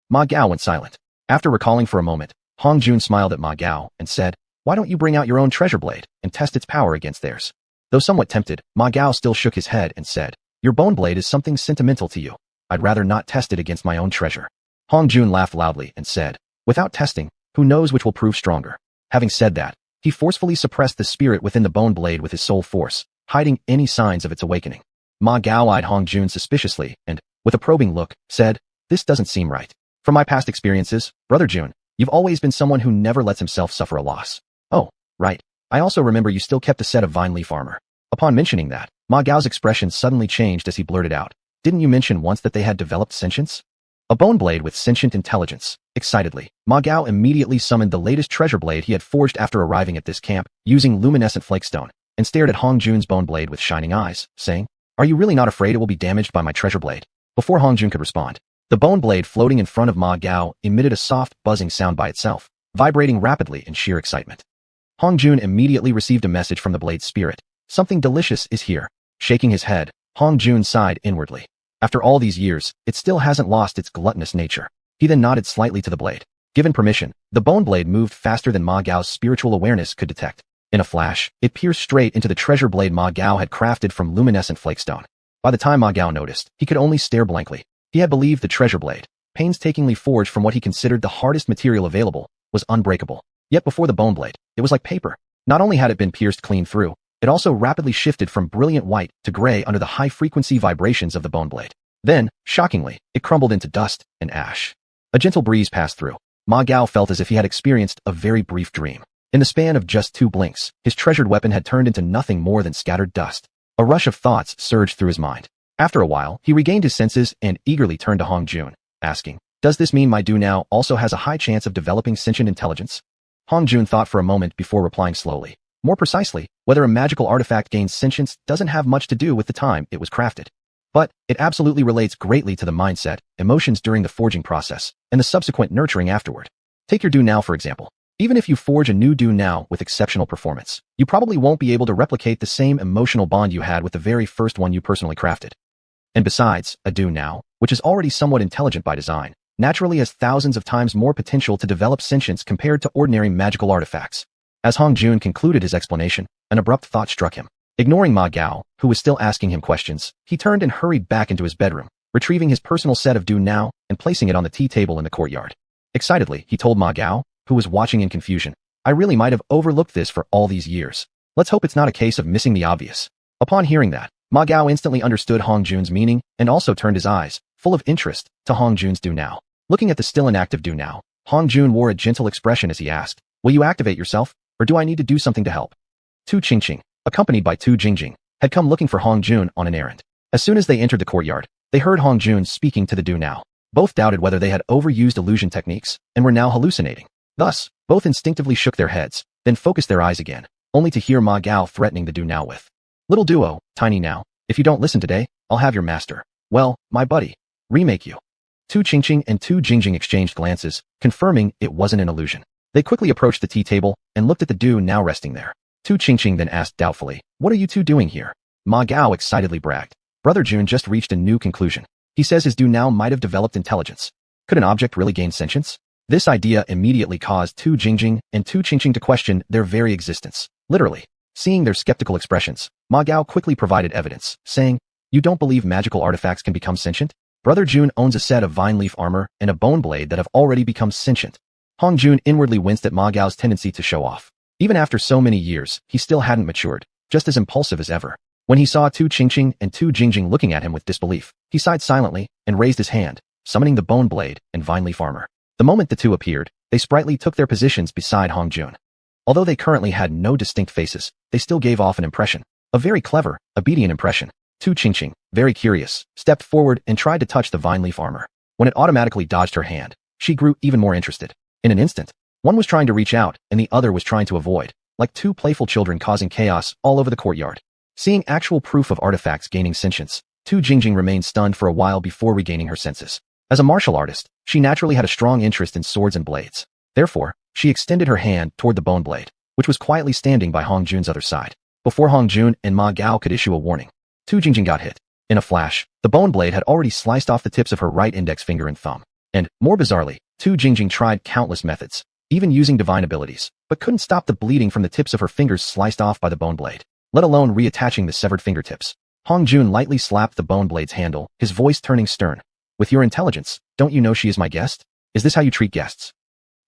Ma Gao went silent. After recalling for a moment, Hongjun smiled at Ma Gao and said, "Why don't you bring out your own treasure blade and test its power against theirs?" Though somewhat tempted, Ma Gao still shook his head and said, "Your bone blade is something sentimental to you. I'd rather not test it against my own treasure." Hongjun laughed loudly and said, "Without testing, who knows which will prove stronger?" Having said that, he forcefully suppressed the spirit within the bone blade with his soul force, hiding any signs of its awakening. Ma Gao eyed Hongjun suspiciously and, with a probing look, said, "This doesn't seem right. From my past experiences, Brother Jun, you've always been someone who never lets himself suffer a loss. Oh, right. I also remember you still kept a set of vine leaf armor." Upon mentioning that, Ma Gao's expression suddenly changed as he blurted out, "Didn't you mention once that they had developed sentience?" A bone blade with sentient intelligence. Excitedly, Ma Gao immediately summoned the latest treasure blade he had forged after arriving at this camp, using luminescent flakestone, and stared at Hongjun's bone blade with shining eyes, saying, "Are you really not afraid it will be damaged by my treasure blade?" Before Hongjun could respond, the bone blade floating in front of Ma Gao emitted a soft, buzzing sound by itself, vibrating rapidly in sheer excitement. Hongjun immediately received a message from the blade's spirit. "Something delicious is here." Shaking his head, Hongjun sighed inwardly. After all these years, it still hasn't lost its gluttonous nature. He then nodded slightly to the blade. Given permission, the bone blade moved faster than Ma Gao's spiritual awareness could detect. In a flash, it pierced straight into the treasure blade Ma Gao had crafted from luminescent flakestone. By the time Ma Gao noticed, he could only stare blankly. He had believed the treasure blade, painstakingly forged from what he considered the hardest material available, was unbreakable. Yet before the bone blade, it was like paper. Not only had it been pierced clean through, it also rapidly shifted from brilliant white to gray under the high-frequency vibrations of the bone blade. Then, shockingly, it crumbled into dust and ash. A gentle breeze passed through. Ma Gao felt as if he had experienced a very brief dream. In the span of just 2 blinks, his treasured weapon had turned into nothing more than scattered dust. A rush of thoughts surged through his mind. After a while, he regained his senses and eagerly turned to Hongjun, asking, "Does this mean my do now also has a high chance of developing sentient intelligence?" Hongjun thought for a moment before replying slowly. More precisely, whether a magical artifact gains sentience doesn't have much to do with the time it was crafted. But it absolutely relates greatly to the mindset, emotions during the forging process, and the subsequent nurturing afterward. Take your do now for example. Even if you forge a new do now with exceptional performance, you probably won't be able to replicate the same emotional bond you had with the very first one you personally crafted. And besides, a do now, which is already somewhat intelligent by design, naturally has thousands of times more potential to develop sentience compared to ordinary magical artifacts. As Hongjun concluded his explanation, an abrupt thought struck him. Ignoring Ma Gao, who was still asking him questions, he turned and hurried back into his bedroom, retrieving his personal set of do now and placing it on the tea table in the courtyard. Excitedly, he told Ma Gao, who was watching in confusion. I really might have overlooked this for all these years. Let's hope it's not a case of missing the obvious. Upon hearing that, Ma Gao instantly understood Hong Jun's meaning and also turned his eyes, full of interest, to Hong Jun's do now. Looking at the still inactive do now, Hong Jun wore a gentle expression as he asked, will you activate yourself, or do I need to do something to help? Tu Qingqing, accompanied by Tu Jingjing, had come looking for Hong Jun on an errand. As soon as they entered the courtyard, they heard Hong Jun speaking to the do now. Both doubted whether they had overused illusion techniques and were now hallucinating. Thus, both instinctively shook their heads, then focused their eyes again, only to hear Ma Gao threatening the do now with, little duo, tiny now, if you don't listen today, I'll have your master. Well, my buddy. Remake you. Tu Qingqing and Tu Jingjing exchanged glances, confirming it wasn't an illusion. They quickly approached the tea table and looked at the do now resting there. Tu Qingqing then asked doubtfully, what are you two doing here? Ma Gao excitedly bragged. Brother Jun just reached a new conclusion. He says his do now might have developed intelligence. Could an object really gain sentience? This idea immediately caused Tu Jingjing and Tu Qingqing to question their very existence. Literally. Seeing their skeptical expressions, Ma Gao quickly provided evidence, saying, you don't believe magical artifacts can become sentient? Brother Jun owns a set of vine leaf armor and a bone blade that have already become sentient. Hong Jun inwardly winced at Ma Gao's tendency to show off. Even after so many years, he still hadn't matured, just as impulsive as ever. When he saw Tu Qingqing and Tu Jingjing looking at him with disbelief, he sighed silently and raised his hand, summoning the bone blade and vine leaf armor. The moment the two appeared, they sprightly took their positions beside Hong Jun. Although they currently had no distinct faces, they still gave off an impression. A very clever, obedient impression. Tu Qingqing, very curious, stepped forward and tried to touch the vine leaf armor. When it automatically dodged her hand, she grew even more interested. In an instant, one was trying to reach out and the other was trying to avoid, like two playful children causing chaos all over the courtyard. Seeing actual proof of artifacts gaining sentience, Tu Jingjing remained stunned for a while before regaining her senses. As a martial artist, she naturally had a strong interest in swords and blades. Therefore, she extended her hand toward the bone blade, which was quietly standing by Hong Jun's other side. Before Hong Jun and Ma Gao could issue a warning, Tu Jingjing got hit. In a flash, the bone blade had already sliced off the tips of her right index finger and thumb. And, more bizarrely, Tu Jingjing tried countless methods, even using divine abilities, but couldn't stop the bleeding from the tips of her fingers sliced off by the bone blade, let alone reattaching the severed fingertips. Hong Jun lightly slapped the bone blade's handle, his voice turning stern. With your intelligence, don't you know she is my guest? Is this how you treat guests?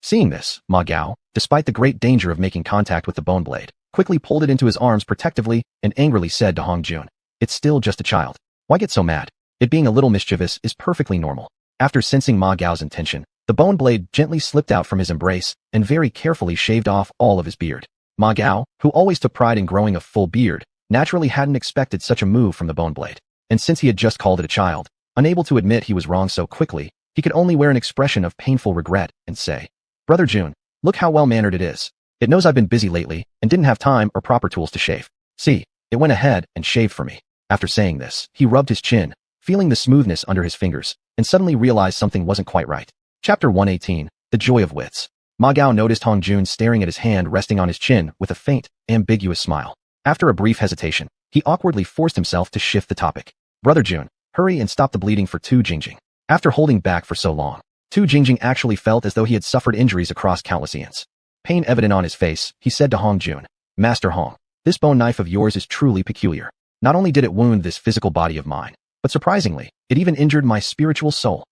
Seeing this, Ma Gao, despite the great danger of making contact with the bone blade, quickly pulled it into his arms protectively and angrily said to Hong Jun, it's still just a child. Why get so mad? It being a little mischievous is perfectly normal. After sensing Ma Gao's intention, the bone blade gently slipped out from his embrace and very carefully shaved off all of his beard. Ma Gao, who always took pride in growing a full beard, naturally hadn't expected such a move from the bone blade. And since he had just called it a child, unable to admit he was wrong so quickly, he could only wear an expression of painful regret and say, Brother Jun, look how well-mannered it is. It knows I've been busy lately and didn't have time or proper tools to shave. See, it went ahead and shaved for me. After saying this, he rubbed his chin, feeling the smoothness under his fingers, and suddenly realized something wasn't quite right. Chapter 118, The Joy of Wits. Ma Gao noticed Hong Jun staring at his hand resting on his chin with a faint, ambiguous smile. After a brief hesitation, he awkwardly forced himself to shift the topic. Brother Jun, hurry and stop the bleeding for Tu Jingjing. After holding back for so long, Tu Jingjing actually felt as though he had suffered injuries across countless eons. Pain evident on his face, he said to Hong Jun, Master Hong, this bone knife of yours is truly peculiar. Not only did it wound this physical body of mine, but surprisingly, it even injured my spiritual soul.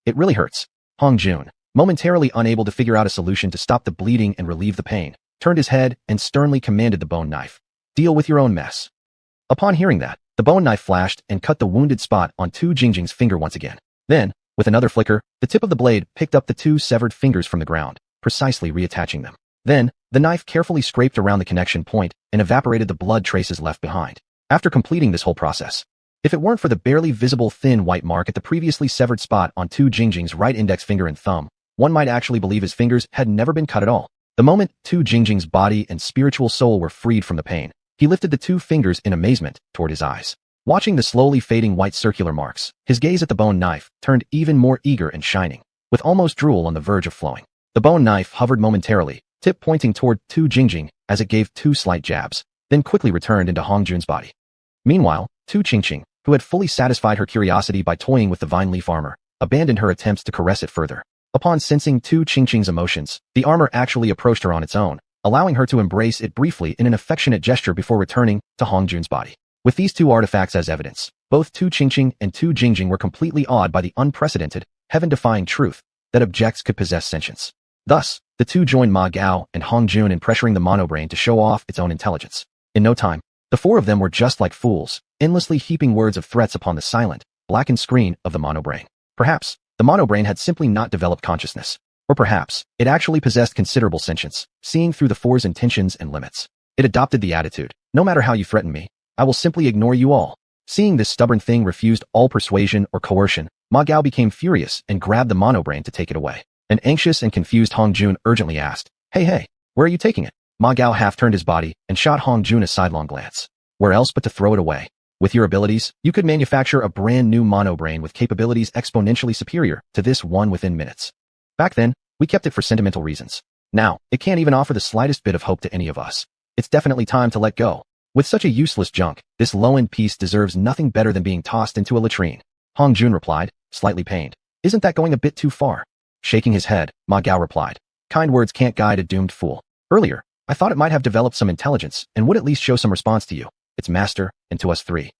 It really hurts. Hong Jun, momentarily unable to figure out a solution to stop the bleeding and relieve the pain, turned his head and sternly commanded the bone knife, deal with your own mess. Upon hearing that, the bone knife flashed and cut the wounded spot on Tu Jingjing's finger once again. Then, with another flicker, the tip of the blade picked up the two severed fingers from the ground, precisely reattaching them. Then, the knife carefully scraped around the connection point and evaporated the blood traces left behind. After completing this whole process, if it weren't for the barely visible thin white mark at the previously severed spot on Tu Jingjing's right index finger and thumb, one might actually believe his fingers had never been cut at all. The moment Tu Jingjing's body and spiritual soul were freed from the pain, he lifted the two fingers in amazement toward his eyes. Watching the slowly fading white circular marks, his gaze at the bone knife turned even more eager and shining, with almost drool on the verge of flowing. The bone knife hovered momentarily, tip pointing toward Tu Jingjing as it gave two slight jabs, then quickly returned into Hong Jun's body. Meanwhile, Tu Qingqing, who had fully satisfied her curiosity by toying with the vine leaf armor, abandoned her attempts to caress it further. Upon sensing Tu Qingqing's emotions, the armor actually approached her on its own, allowing her to embrace it briefly in an affectionate gesture before returning to Hong Jun's body. With these two artifacts as evidence, both Tu Qingqing and Tu Jingjing were completely awed by the unprecedented, heaven-defying truth that objects could possess sentience. Thus, the two joined Ma Gao and Hong Jun in pressuring the monobrain to show off its own intelligence. In no time, the four of them were just like fools, endlessly heaping words of threats upon the silent, blackened screen of the monobrain. Perhaps, the monobrain had simply not developed consciousness. Or perhaps, it actually possessed considerable sentience, seeing through the four's intentions and limits. It adopted the attitude, no matter how you threaten me, I will simply ignore you all. Seeing this stubborn thing refused all persuasion or coercion, Ma Gao became furious and grabbed the monobrain to take it away. An anxious and confused Hong Jun urgently asked, Hey, where are you taking it? Ma Gao half turned his body and shot Hong Jun a sidelong glance. Where else but to throw it away? With your abilities, you could manufacture a brand new monobrain with capabilities exponentially superior to this one within minutes. Back then, we kept it for sentimental reasons. Now, it can't even offer the slightest bit of hope to any of us. It's definitely time to let go. With such a useless junk, this low-end piece deserves nothing better than being tossed into a latrine. Hong Jun replied, slightly pained. Isn't that going a bit too far? Shaking his head, Ma Gao replied. Kind words can't guide a doomed fool. Earlier, I thought it might have developed some intelligence and would at least show some response to you, its master, and to us three.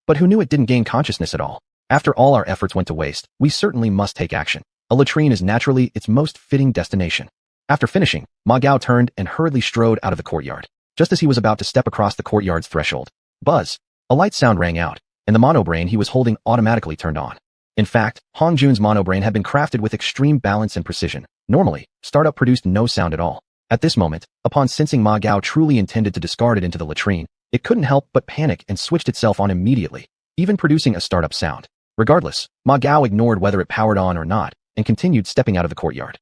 But who knew it didn't gain consciousness at all? After all our efforts went to waste, we certainly must take action. A latrine is naturally its most fitting destination. After finishing, Ma Gao turned and hurriedly strode out of the courtyard. Just as he was about to step across the courtyard's threshold, buzz! A light sound rang out, and the monobrain he was holding automatically turned on. In fact, Hong Jun's monobrain had been crafted with extreme balance and precision. Normally, startup produced no sound at all. At this moment, upon sensing Ma Gao truly intended to discard it into the latrine, it couldn't help but panic and switched itself on immediately, even producing a startup sound. Regardless, Ma Gao ignored whether it powered on or not, and continued stepping out of the courtyard.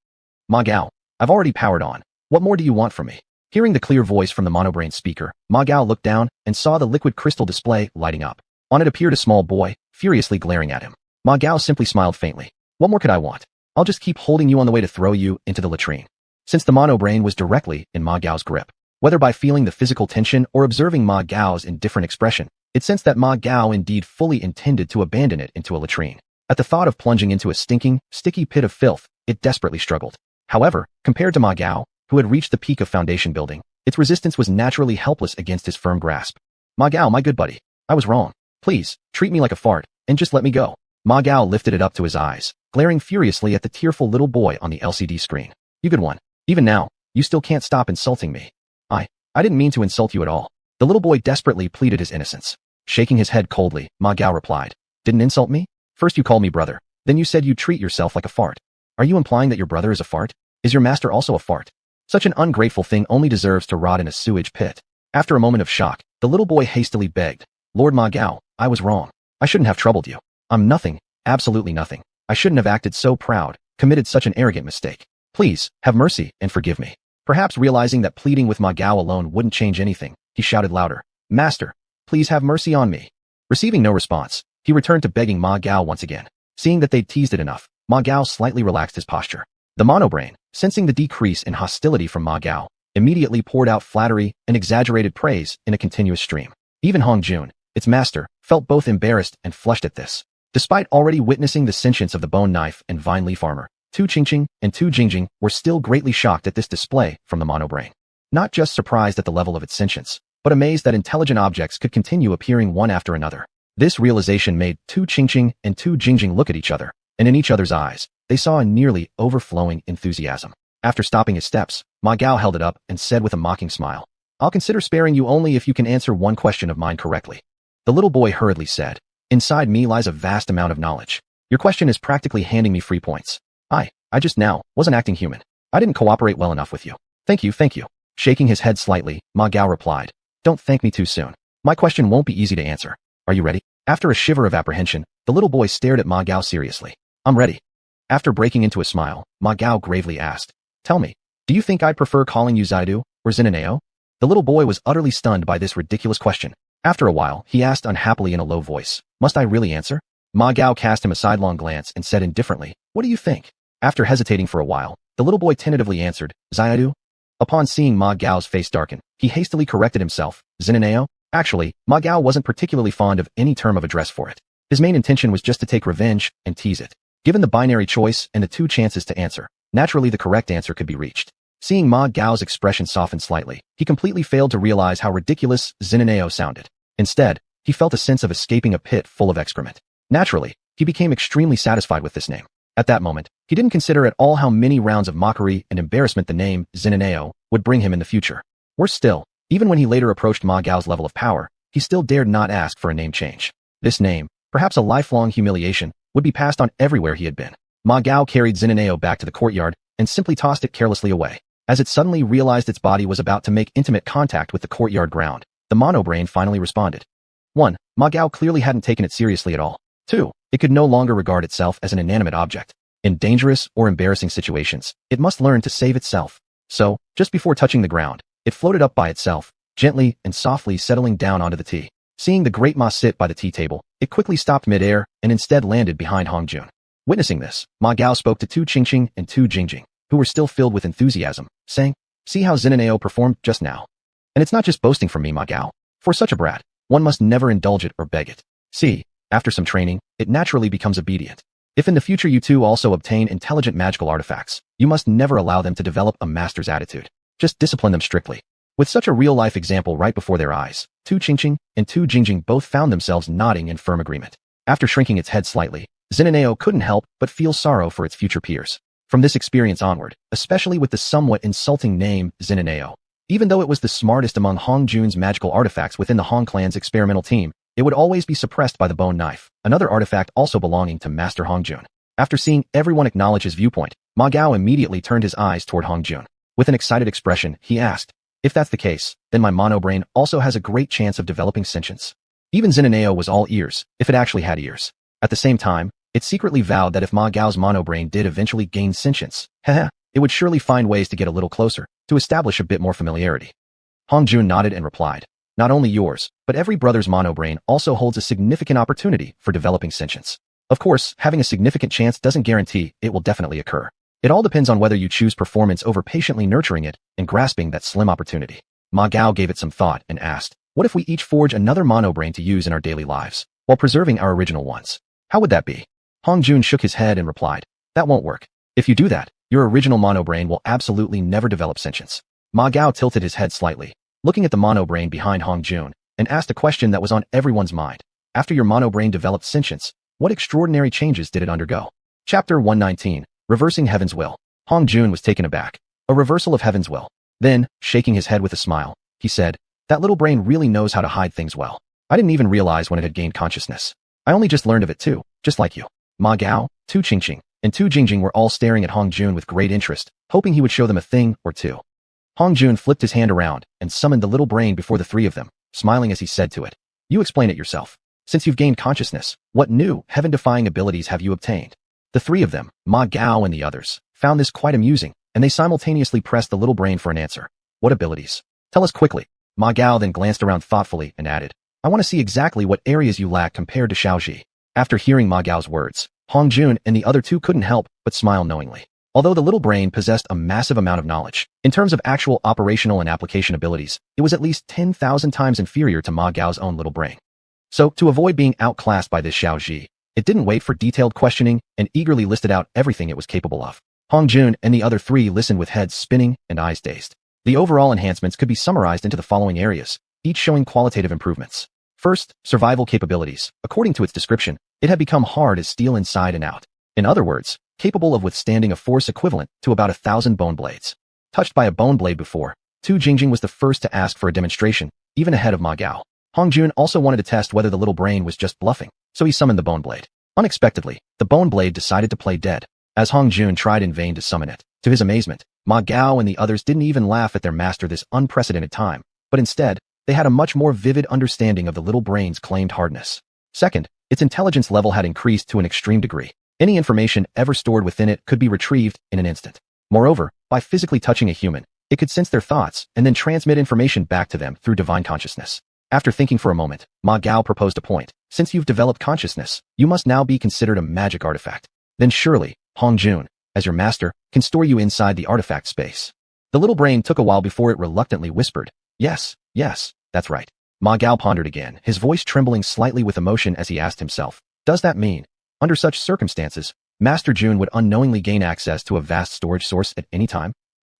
Ma Gao, I've already powered on. What more do you want from me? Hearing the clear voice from the monobrain speaker, Ma Gao looked down and saw the liquid crystal display lighting up. On it appeared a small boy, furiously glaring at him. Ma Gao simply smiled faintly. What more could I want? I'll just keep holding you on the way to throw you into the latrine. Since the monobrain was directly in Ma Gao's grip, whether by feeling the physical tension or observing Ma Gao's indifferent expression, it sensed that Ma Gao indeed fully intended to abandon it into a latrine. At the thought of plunging into a stinking, sticky pit of filth, it desperately struggled. However, compared to Ma Gao, who had reached the peak of foundation building, its resistance was naturally helpless against his firm grasp. Ma Gao, my good buddy, I was wrong. Please, treat me like a fart, and just let me go. Ma Gao lifted it up to his eyes, glaring furiously at the tearful little boy on the LCD screen. You good one. Even now, you still can't stop insulting me. I didn't mean to insult you at all. The little boy desperately pleaded his innocence. Shaking his head coldly, Ma Gao replied. Didn't insult me? First you called me brother, then you said you treat yourself like a fart. Are you implying that your brother is a fart? Is your master also a fart? Such an ungrateful thing only deserves to rot in a sewage pit. After a moment of shock, the little boy hastily begged. Lord Ma Gao, I was wrong. I shouldn't have troubled you. I'm nothing, absolutely nothing. I shouldn't have acted so proud, committed such an arrogant mistake. Please, have mercy and forgive me. Perhaps realizing that pleading with Ma Gao alone wouldn't change anything, he shouted louder. Master, please have mercy on me. Receiving no response, he returned to begging Ma Gao once again. Seeing that they'd teased it enough, Ma Gao slightly relaxed his posture. The monobrain, sensing the decrease in hostility from Ma Gao, immediately poured out flattery and exaggerated praise in a continuous stream. Even Hong Jun, its master, felt both embarrassed and flushed at this. Despite already witnessing the sentience of the bone knife and vine leaf armor, Tu Qingqing and Tu Jingjing were still greatly shocked at this display from the monobrain. Not just surprised at the level of its sentience, but amazed that intelligent objects could continue appearing one after another. This realization made Tu Qingqing and Tu Jingjing look at each other, and in each other's eyes, they saw a nearly overflowing enthusiasm. After stopping his steps, Ma Gao held it up and said with a mocking smile, I'll consider sparing you only if you can answer one question of mine correctly. The little boy hurriedly said, Inside me lies a vast amount of knowledge. Your question is practically handing me free points. I just now wasn't acting human. I didn't cooperate well enough with you. Thank you. Shaking his head slightly, Ma Gao replied, Don't thank me too soon. My question won't be easy to answer. Are you ready? After a shiver of apprehension, the little boy stared at Ma Gao seriously. I'm ready. After breaking into a smile, Ma Gao gravely asked, Tell me, do you think I'd prefer calling you Zaidu or Xianxia? The little boy was utterly stunned by this ridiculous question. After a while, he asked unhappily in a low voice, Must I really answer? Ma Gao cast him a sidelong glance and said indifferently, What do you think? After hesitating for a while, the little boy tentatively answered, Zaidu. Upon seeing Ma Gao's face darken, he hastily corrected himself, Xianxia. Actually, Ma Gao wasn't particularly fond of any term of address for it. His main intention was just to take revenge and tease it. Given the binary choice and the two chances to answer, naturally the correct answer could be reached. Seeing Ma Gao's expression soften slightly, he completely failed to realize how ridiculous Xianxia sounded. Instead, he felt a sense of escaping a pit full of excrement. Naturally, he became extremely satisfied with this name. At that moment, He didn't consider at all how many rounds of mockery and embarrassment the name Xianxia would bring him in the future. Worse still, even when he later approached Ma Gao's level of power, he still dared not ask for a name change. This name, perhaps a lifelong humiliation, would be passed on everywhere he had been. Ma Gao carried Xianxia back to the courtyard and simply tossed it carelessly away. As it suddenly realized its body was about to make intimate contact with the courtyard ground, the mono-brain finally responded. 1. Ma Gao clearly hadn't taken it seriously at all. 2. It could no longer regard itself as an inanimate object. In dangerous or embarrassing situations, it must learn to save itself. So, just before touching the ground, it floated up by itself, gently and softly settling down onto the tea. Seeing the great Ma sit by the tea table, it quickly stopped mid-air and instead landed behind Hongjun. Witnessing this, Ma Gao spoke to Tu Qingqing and Tu Jingjing, who were still filled with enthusiasm, saying, "See how Xianxia performed just now. And it's not just boasting from me, Ma Gao. For such a brat, one must never indulge it or beg it. See, after some training, it naturally becomes obedient. If in the future you two also obtain intelligent magical artifacts, you must never allow them to develop a master's attitude. Just discipline them strictly." With such a real-life example right before their eyes, Tu Qingqing and Tu Jingjing both found themselves nodding in firm agreement. After shrinking its head slightly, Xianxia couldn't help but feel sorrow for its future peers. From this experience onward, especially with the somewhat insulting name Xianxia, even though it was the smartest among Hongjun's magical artifacts within the Hong clan's experimental team, it would always be suppressed by the bone knife, another artifact also belonging to Master Hongjun. After seeing everyone acknowledge his viewpoint, Ma Gao immediately turned his eyes toward Hongjun. With an excited expression, he asked, "If that's the case, then my mono-brain also has a great chance of developing sentience." Even Xianxia was all ears, if it actually had ears. At the same time, it secretly vowed that if Ma Gao's mono-brain did eventually gain sentience, it would surely find ways to get a little closer, to establish a bit more familiarity. Hongjun nodded and replied, "Not only yours, but every brother's mono-brain also holds a significant opportunity for developing sentience. Of course, having a significant chance doesn't guarantee it will definitely occur. It all depends on whether you choose performance over patiently nurturing it and grasping that slim opportunity." Ma Gao gave it some thought and asked, "What if we each forge another mono-brain to use in our daily lives, while preserving our original ones? How would that be?" Hongjun shook his head and replied, "That won't work. If you do that, your original mono-brain will absolutely never develop sentience." Ma Gao tilted his head slightly, looking at the mono-brain behind Hongjun, and asked a question that was on everyone's mind. After your mono-brain developed sentience, what extraordinary changes did it undergo? Chapter 119, Reversing Heaven's Will. Hongjun was taken aback. A reversal of Heaven's Will. Then, shaking his head with a smile, he said, "That little brain really knows how to hide things well. I didn't even realize when it had gained consciousness. I only just learned of it too, just like you." Ma Gao, Tu Qingqing, and Tu Jingjing were all staring at Hongjun with great interest, hoping he would show them a thing or two. Hongjun flipped his hand around and summoned the little brain before the three of them, smiling as he said to it, "You explain it yourself. Since you've gained consciousness, what new, heaven-defying abilities have you obtained?" The three of them, Ma Gao and the others, found this quite amusing, and they simultaneously pressed the little brain for an answer. "What abilities? Tell us quickly." Ma Gao then glanced around thoughtfully and added, "I want to see exactly what areas you lack compared to Xiaoxi." After hearing Ma Gao's words, Hongjun and the other two couldn't help but smile knowingly. Although the little brain possessed a massive amount of knowledge, in terms of actual operational and application abilities, it was at least 10,000 times inferior to Ma Gao's own little brain. So, to avoid being outclassed by this Xiaoxi, it didn't wait for detailed questioning and eagerly listed out everything it was capable of. Hongjun and the other three listened with heads spinning and eyes dazed. The overall enhancements could be summarized into the following areas, each showing qualitative improvements. First, survival capabilities. According to its description, it had become hard as steel inside and out. In other words, capable of withstanding a force equivalent to about 1,000 bone blades. Touched by a bone blade before, Tu Jingjing was the first to ask for a demonstration, even ahead of Ma Gao. Hongjun also wanted to test whether the little brain was just bluffing, so he summoned the bone blade. Unexpectedly, the bone blade decided to play dead. As Hongjun tried in vain to summon it, to his amazement, Ma Gao and the others didn't even laugh at their master this unprecedented time, but instead, they had a much more vivid understanding of the little brain's claimed hardness. Second, its intelligence level had increased to an extreme degree. Any information ever stored within it could be retrieved in an instant. Moreover, by physically touching a human, it could sense their thoughts and then transmit information back to them through divine consciousness. After thinking for a moment, Ma Gao proposed a point. "Since you've developed consciousness, you must now be considered a magic artifact. Then surely, Hongjun, as your master, can store you inside the artifact space." The little brain took a while before it reluctantly whispered, "Yes, that's right." Ma Gao pondered again, his voice trembling slightly with emotion as he asked himself, "Does that mean, under such circumstances, Master Jun would unknowingly gain access to a vast storage source at any time?"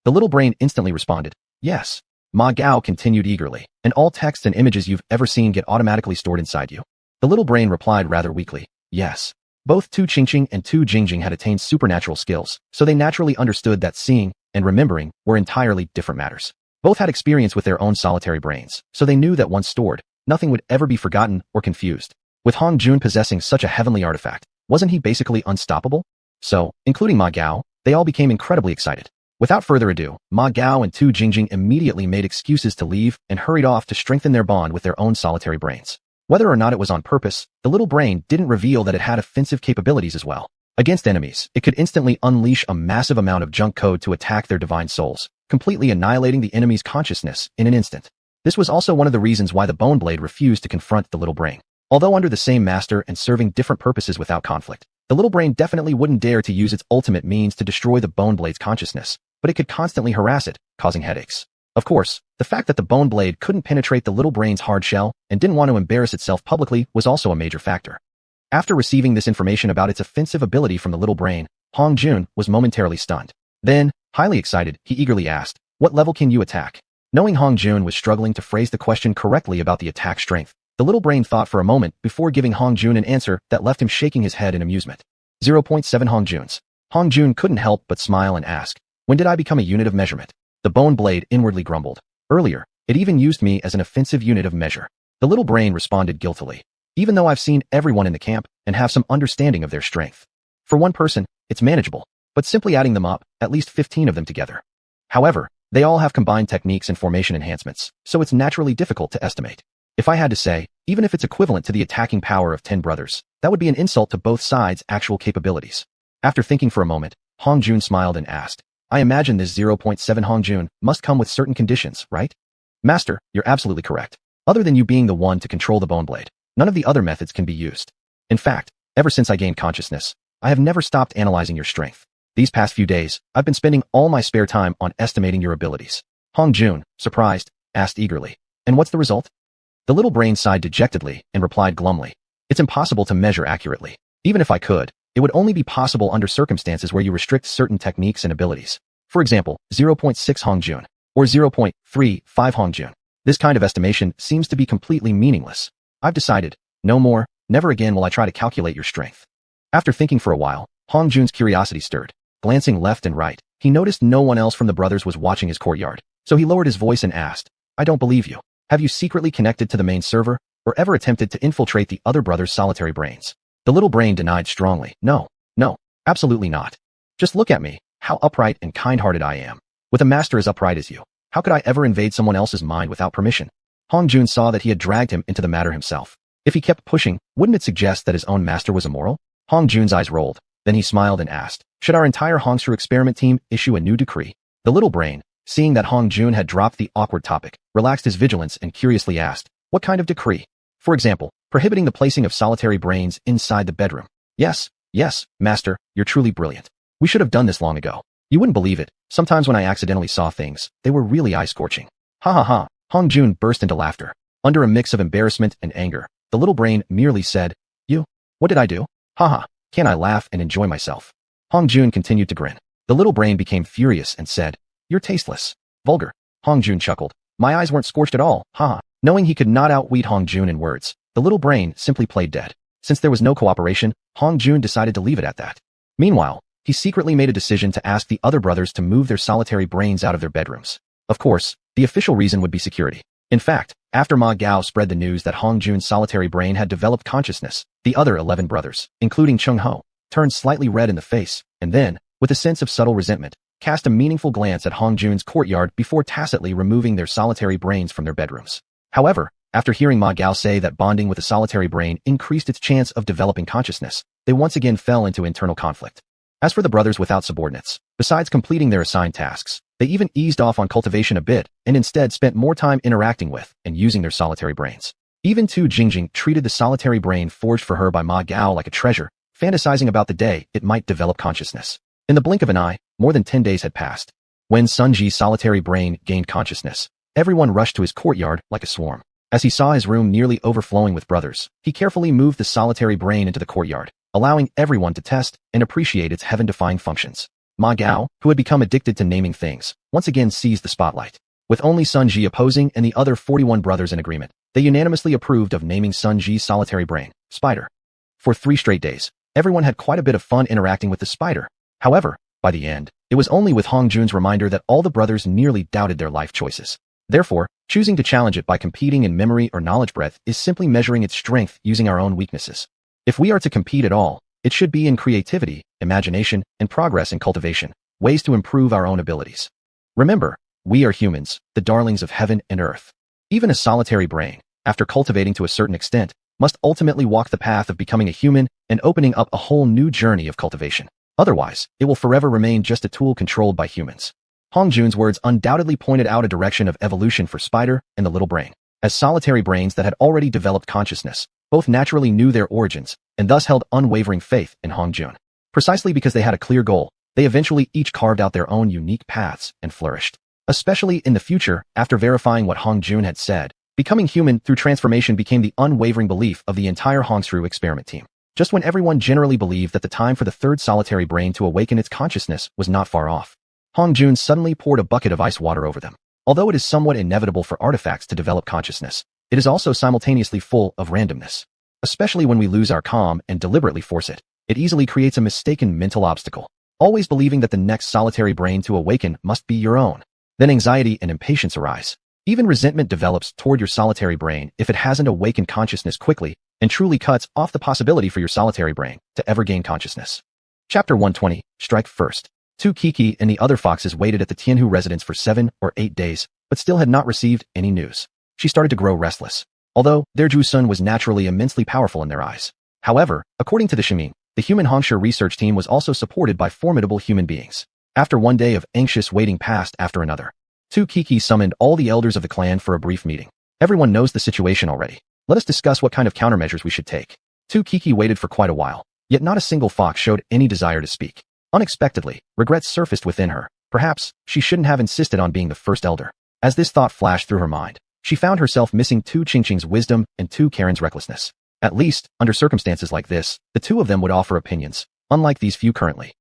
The little brain instantly responded, "Yes." Ma Gao continued eagerly, "And all texts and images you've ever seen get automatically stored inside you?" The little brain replied rather weakly, "Yes." Both Tu Qingqing and Tu Jingjing had attained supernatural skills, so they naturally understood that seeing and remembering were entirely different matters. Both had experience with their own solitary brains, so they knew that once stored, nothing would ever be forgotten or confused. With Hong Jun possessing such a heavenly artifact, wasn't he basically unstoppable? So, including Ma Gao, they all became incredibly excited. Without further ado, Ma Gao and Tu Jingjing immediately made excuses to leave and hurried off to strengthen their bond with their own solitary brains. Whether or not it was on purpose, the little brain didn't reveal that it had offensive capabilities as well. Against enemies, it could instantly unleash a massive amount of junk code to attack their divine souls, completely annihilating the enemy's consciousness in an instant. This was also one of the reasons why the Bone Blade refused to confront the little brain. Although under the same master and serving different purposes without conflict, the little brain definitely wouldn't dare to use its ultimate means to destroy the Bone Blade's consciousness, but it could constantly harass it, causing headaches. Of course, the fact that the Bone Blade couldn't penetrate the little brain's hard shell and didn't want to embarrass itself publicly was also a major factor. After receiving this information about its offensive ability from the little brain, Hong Jun was momentarily stunned. Then, highly excited, he eagerly asked, "What level can you attack?" Knowing Hong Jun was struggling to phrase the question correctly about the attack strength, the little brain thought for a moment before giving Hong Jun an answer that left him shaking his head in amusement. 0.7 Hong Juns. Hong Jun couldn't help but smile and ask, "When did I become a unit of measurement?" The Bone Blade inwardly grumbled. "Earlier, it even used me as an offensive unit of measure." The little brain responded guiltily. "Even though I've seen everyone in the camp and have some understanding of their strength. For one person, it's manageable, but simply adding them up, at least 15 of them together. However, they all have combined techniques and formation enhancements, so it's naturally difficult to estimate. If I had to say, even if it's equivalent to the attacking power of 10 brothers, that would be an insult to both sides' actual capabilities." After thinking for a moment, Hong Jun smiled and asked, "I imagine this 0.7 Hong Jun must come with certain conditions, right?" "Master, you're absolutely correct. Other than you being the one to control the Bone Blade, none of the other methods can be used. In fact, ever since I gained consciousness, I have never stopped analyzing your strength. These past few days, I've been spending all my spare time on estimating your abilities." Hong Jun, surprised, asked eagerly, "And what's the result?" The little brain sighed dejectedly and replied glumly, "It's impossible to measure accurately. Even if I could, it would only be possible under circumstances where you restrict certain techniques and abilities. For example, 0.6 Hong Jun, or 0.35 Hong Jun. This kind of estimation seems to be completely meaningless. I've decided, no more, never again will I try to calculate your strength." After thinking for a while, Hong Jun's curiosity stirred. Glancing left and right, he noticed no one else from the brothers was watching his courtyard, so he lowered his voice and asked, "I don't believe you. Have you secretly connected to the main server, or ever attempted to infiltrate the other brothers' solitary brains?" The little brain denied strongly, No, absolutely not. Just look at me, how upright and kind-hearted I am. With a master as upright as you, how could I ever invade someone else's mind without permission?" Hong Jun saw that he had dragged him into the matter himself. If he kept pushing, wouldn't it suggest that his own master was immoral? Hong Jun's eyes rolled. Then he smiled and asked, "Should our entire Hongshu experiment team issue a new decree?" The little brain, seeing that Hong Jun had dropped the awkward topic, relaxed his vigilance and curiously asked, "What kind of decree? For example, prohibiting the placing of solitary brains inside the bedroom." Yes, master, you're truly brilliant. We should have done this long ago. You wouldn't believe it. Sometimes when I accidentally saw things, they were really eye-scorching." "Ha ha ha." Hong Jun burst into laughter. Under a mix of embarrassment and anger, the little brain merely said, "You? What did I do? Ha ha. Can I laugh and enjoy myself?" Hong Jun continued to grin. The little brain became furious and said, "You're tasteless. Vulgar." Hong Jun chuckled. "My eyes weren't scorched at all, haha." Knowing he could not outwit Hong Jun in words, the little brain simply played dead. Since there was no cooperation, Hong Jun decided to leave it at that. Meanwhile, he secretly made a decision to ask the other brothers to move their solitary brains out of their bedrooms. Of course, the official reason would be security. In fact, after Ma Gao spread the news that Hong Jun's solitary brain had developed consciousness, the other 11 brothers, including Chung Ho, turned slightly red in the face, and then, with a sense of subtle resentment, cast a meaningful glance at Hong Jun's courtyard before tacitly removing their solitary brains from their bedrooms. However, after hearing Ma Gao say that bonding with a solitary brain increased its chance of developing consciousness, they once again fell into internal conflict. As for the brothers without subordinates, besides completing their assigned tasks, they even eased off on cultivation a bit and instead spent more time interacting with and using their solitary brains. Even Tu Jingjing treated the solitary brain forged for her by Ma Gao like a treasure, fantasizing about the day it might develop consciousness. In the blink of an eye, more than 10 days had passed. When Sun Ji's solitary brain gained consciousness, everyone rushed to his courtyard like a swarm. As he saw his room nearly overflowing with brothers, he carefully moved the solitary brain into the courtyard, allowing everyone to test and appreciate its heaven-defying functions. Ma Gao, who had become addicted to naming things, once again seized the spotlight. With only Sun Ji opposing and the other 41 brothers in agreement, they unanimously approved of naming Sun Ji's solitary brain, Spider. For 3 straight days, Everyone had quite a bit of fun interacting with the spider. However, by the end, it was only with Hong Jun's reminder that all the brothers nearly doubted their life choices. Therefore, choosing to challenge it by competing in memory or knowledge breadth is simply measuring its strength using our own weaknesses. If we are to compete at all, it should be in creativity, imagination, and progress in cultivation, ways to improve our own abilities. Remember, we are humans, the darlings of heaven and earth. Even a solitary brain, after cultivating to a certain extent, must ultimately walk the path of becoming a human and opening up a whole new journey of cultivation. Otherwise, it will forever remain just a tool controlled by humans. Hong Jun's words undoubtedly pointed out a direction of evolution for Spider and the little brain. As solitary brains that had already developed consciousness, both naturally knew their origins, and thus held unwavering faith in Hong Jun. Precisely because they had a clear goal, they eventually each carved out their own unique paths and flourished. Especially in the future, after verifying what Hong Jun had said, becoming human through transformation became the unwavering belief of the entire Hongsru experiment team. Just when everyone generally believed that the time for the third solitary brain to awaken its consciousness was not far off, Hong Jun suddenly poured a bucket of ice water over them. Although it is somewhat inevitable for artifacts to develop consciousness, it is also simultaneously full of randomness. Especially when we lose our calm and deliberately force it, it easily creates a mistaken mental obstacle, always believing that the next solitary brain to awaken must be your own. Then anxiety and impatience arise. Even resentment develops toward your solitary brain if it hasn't awakened consciousness quickly and truly cuts off the possibility for your solitary brain to ever gain consciousness. Chapter 120, Strike First. Tu Kiki and the other foxes waited at the Tianhu residence for 7 or 8 days, but still had not received any news. She started to grow restless, although their Jusun was naturally immensely powerful in their eyes. However, according to the Shimin, the human Hongshu research team was also supported by formidable human beings. After one day of anxious waiting passed after another, Tu Kiki summoned all the elders of the clan for a brief meeting. Everyone knows the situation already. Let us discuss what kind of countermeasures we should take. Tu Kiki waited for quite a while, yet not a single fox showed any desire to speak. Unexpectedly, regrets surfaced within her. Perhaps she shouldn't have insisted on being the first elder. As this thought flashed through her mind, she found herself missing Tu Qingqing's wisdom and Tu Karen's recklessness. At least, under circumstances like this, the two of them would offer opinions, unlike these few currently.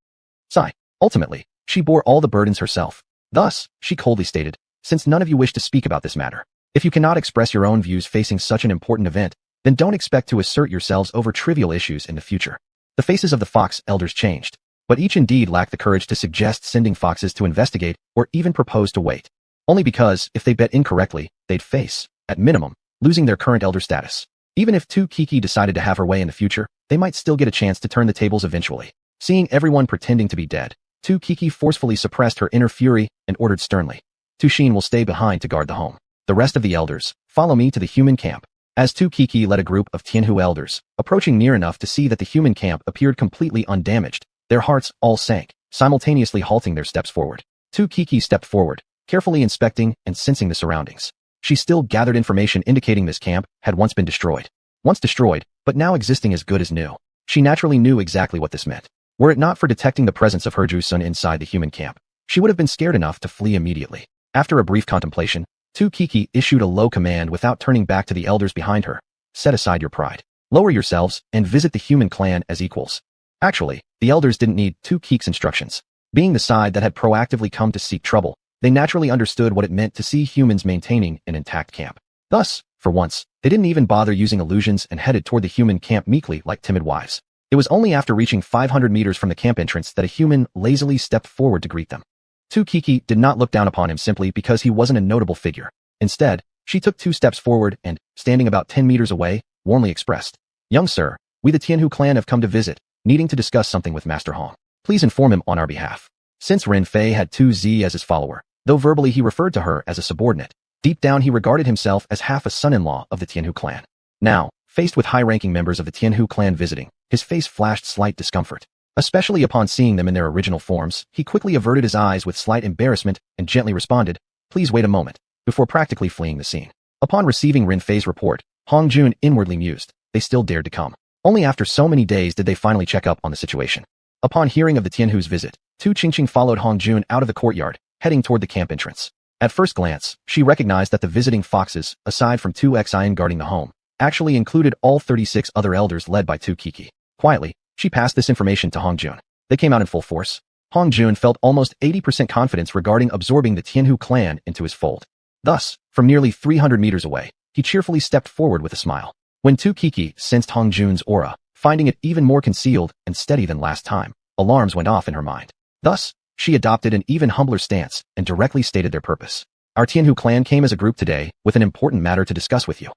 Ultimately, she bore all the burdens herself. Thus, she coldly stated, since none of you wish to speak about this matter, if you cannot express your own views facing such an important event, then don't expect to assert yourselves over trivial issues in the future. The faces of the fox elders changed, but each indeed lacked the courage to suggest sending foxes to investigate or even propose to wait. Only because, if they bet incorrectly, they'd face, at minimum, losing their current elder status. Even if Tu Kiki decided to have her way in the future, they might still get a chance to turn the tables eventually. Seeing everyone pretending to be dead, Tu Kiki forcefully suppressed her inner fury and ordered sternly, Tu Xin will stay behind to guard the home. The rest of the elders, follow me to the human camp. As Tu Kiki led a group of Tianhu elders, approaching near enough to see that the human camp appeared completely undamaged, their hearts all sank, simultaneously halting their steps forward. Tu Kiki stepped forward, carefully inspecting and sensing the surroundings. She still gathered information indicating this camp had once been destroyed. Once destroyed, but now existing as good as new. She naturally knew exactly what this meant. Were it not for detecting the presence of her Jusun inside the human camp, she would have been scared enough to flee immediately. After a brief contemplation, Tu Kiki issued a low command without turning back to the elders behind her. Set aside your pride. Lower yourselves and visit the human clan as equals. Actually, the elders didn't need Tu Kiki's instructions. Being the side that had proactively come to seek trouble, they naturally understood what it meant to see humans maintaining an intact camp. Thus, for once, they didn't even bother using illusions and headed toward the human camp meekly like timid wives. It was only after reaching 500 meters from the camp entrance that a human lazily stepped forward to greet them. Tu Kiki did not look down upon him simply because he wasn't a notable figure. Instead, she took 2 steps forward and, standing about 10 meters away, warmly expressed, "Young sir, we the Tianhu clan have come to visit, needing to discuss something with Master Hong. Please inform him on our behalf." Since Ren Fei had Tu Zi as his follower, though verbally he referred to her as a subordinate, deep down he regarded himself as half a son-in-law of the Tianhu clan. Now, faced with high-ranking members of the Tianhu clan visiting, his face flashed slight discomfort. Especially upon seeing them in their original forms, he quickly averted his eyes with slight embarrassment and gently responded, "Please wait a moment," before practically fleeing the scene. Upon receiving Ren Fei's report, Hong Jun inwardly mused, they still dared to come. Only after so many days did they finally check up on the situation. Upon hearing of the Tianhu's visit, Tu Qingqing followed Hong Jun out of the courtyard, heading toward the camp entrance. At first glance, she recognized that the visiting foxes, aside from Tu Xian guarding the home, actually included all 36 other elders led by Tu Kiki. Quietly, she passed this information to Hong Jun. They came out in full force. Hong Jun felt almost 80% confidence regarding absorbing the Tianhu clan into his fold. Thus, from nearly 300 meters away, he cheerfully stepped forward with a smile. When Tu Kiki sensed Hong Jun's aura, finding it even more concealed and steady than last time. Alarms went off in her mind. Thus, she adopted an even humbler stance and directly stated their purpose. Our Xianhu clan came as a group today with an important matter to discuss with you.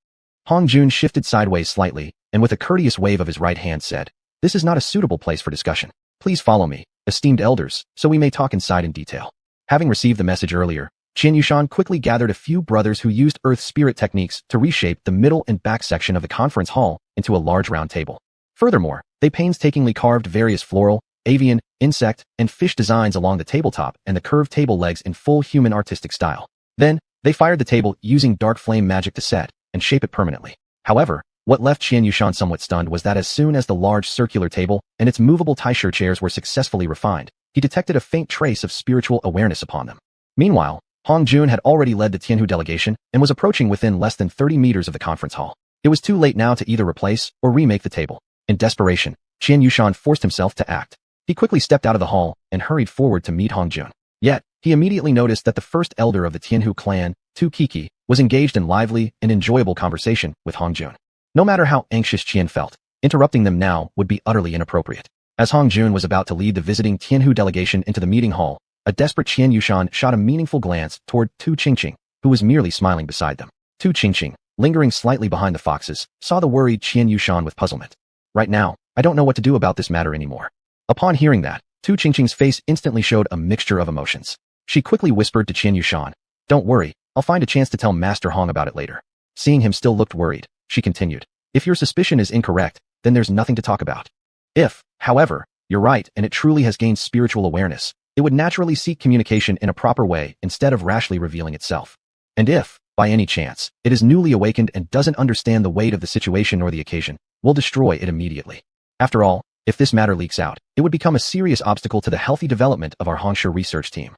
Hong Jun shifted sideways slightly and with a courteous wave of his right hand said, "This is not a suitable place for discussion. Please follow me, esteemed elders, so we may talk inside in detail." Having received the message earlier, xiuxian quickly gathered a few brothers who used earth spirit techniques to reshape the middle and back section of the conference hall into a large round table. Furthermore, they painstakingly carved various floral, avian, insect, and fish designs along the tabletop and the curved table legs in full human artistic style. Then, they fired the table using dark flame magic to set and shape it permanently. However, what left xiuxian somewhat stunned was that as soon as the large circular table and its movable taisher chairs were successfully refined, he detected a faint trace of spiritual awareness upon them. Meanwhile, Hong Jun had already led the Xianhu delegation and was approaching within less than 30 meters of the conference hall. It was too late now to either replace or remake the table. In desperation, xiuxian forced himself to act. He quickly stepped out of the hall and hurried forward to meet Hong Jun. Yet, he immediately noticed that the first elder of the Xianhu clan, Tu Kiki, was engaged in lively and enjoyable conversation with Hong Jun. No matter how anxious Qian felt, interrupting them now would be utterly inappropriate. As Hong Jun was about to lead the visiting Xianhu delegation into the meeting hall, a desperate xiuxian shot a meaningful glance toward Tu Qingqing, who was merely smiling beside them. Tu Qingqing, lingering slightly behind the foxes, saw the worried xiuxian with puzzlement. "Right now, I don't know what to do about this matter anymore." Upon hearing that, Tu Qingqing's face instantly showed a mixture of emotions. She quickly whispered to xiuxian, "Don't worry, I'll find a chance to tell Master Hong about it later." Seeing him still looked worried, she continued, "If your suspicion is incorrect, then there's nothing to talk about. If, however, you're right and it truly has gained spiritual awareness, it would naturally seek communication in a proper way instead of rashly revealing itself. And if, by any chance, it is newly awakened and doesn't understand the weight of the situation or the occasion, we'll destroy it immediately. After all, if this matter leaks out, it would become a serious obstacle to the healthy development of our Hongsha research team."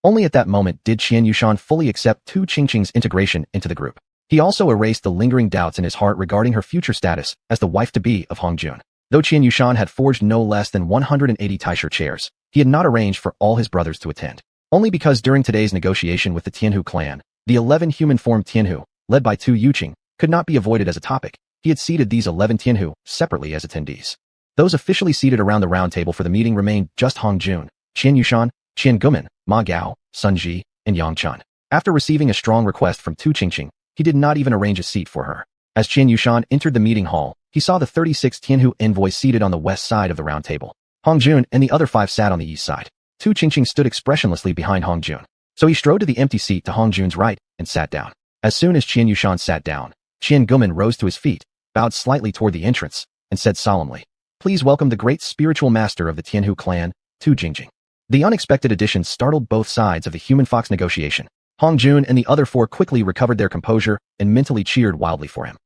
Only at that moment did xiuxian fully accept Tu Qingqing's integration into the group. He also erased the lingering doubts in his heart regarding her future status as the wife-to-be of Hong Jun. Though xiuxian had forged no less than 180 taisher chairs, he had not arranged for all his brothers to attend. Only because during today's negotiation with the Xianhu clan, the 11 human-formed Xianhu, led by Tu Yuqing, could not be avoided as a topic. He had seated these 11 Xianhu separately as attendees. Those officially seated around the round table for the meeting remained just Hong Jun, xiuxian, Qian Guman, Ma Gao, Sun Ji, and Yang Chan. After receiving a strong request from Tu Qingqing, he did not even arrange a seat for her. As xiuxian entered the meeting hall, he saw the 36 Xianhu envoys seated on the west side of the round table. Hong Jun and the other 5 sat on the east side. Tu Qingqing stood expressionlessly behind Hong Jun. So he strode to the empty seat to Hong Jun's right and sat down. As soon as xiuxian sat down, Qian Guman rose to his feet, bowed slightly toward the entrance, and said solemnly, "Please welcome the great spiritual master of the Xianhu clan, Tu Qingqing." The unexpected addition startled both sides of the human-fox negotiation. Hong Jun and the other 4 quickly recovered their composure and mentally cheered wildly for him.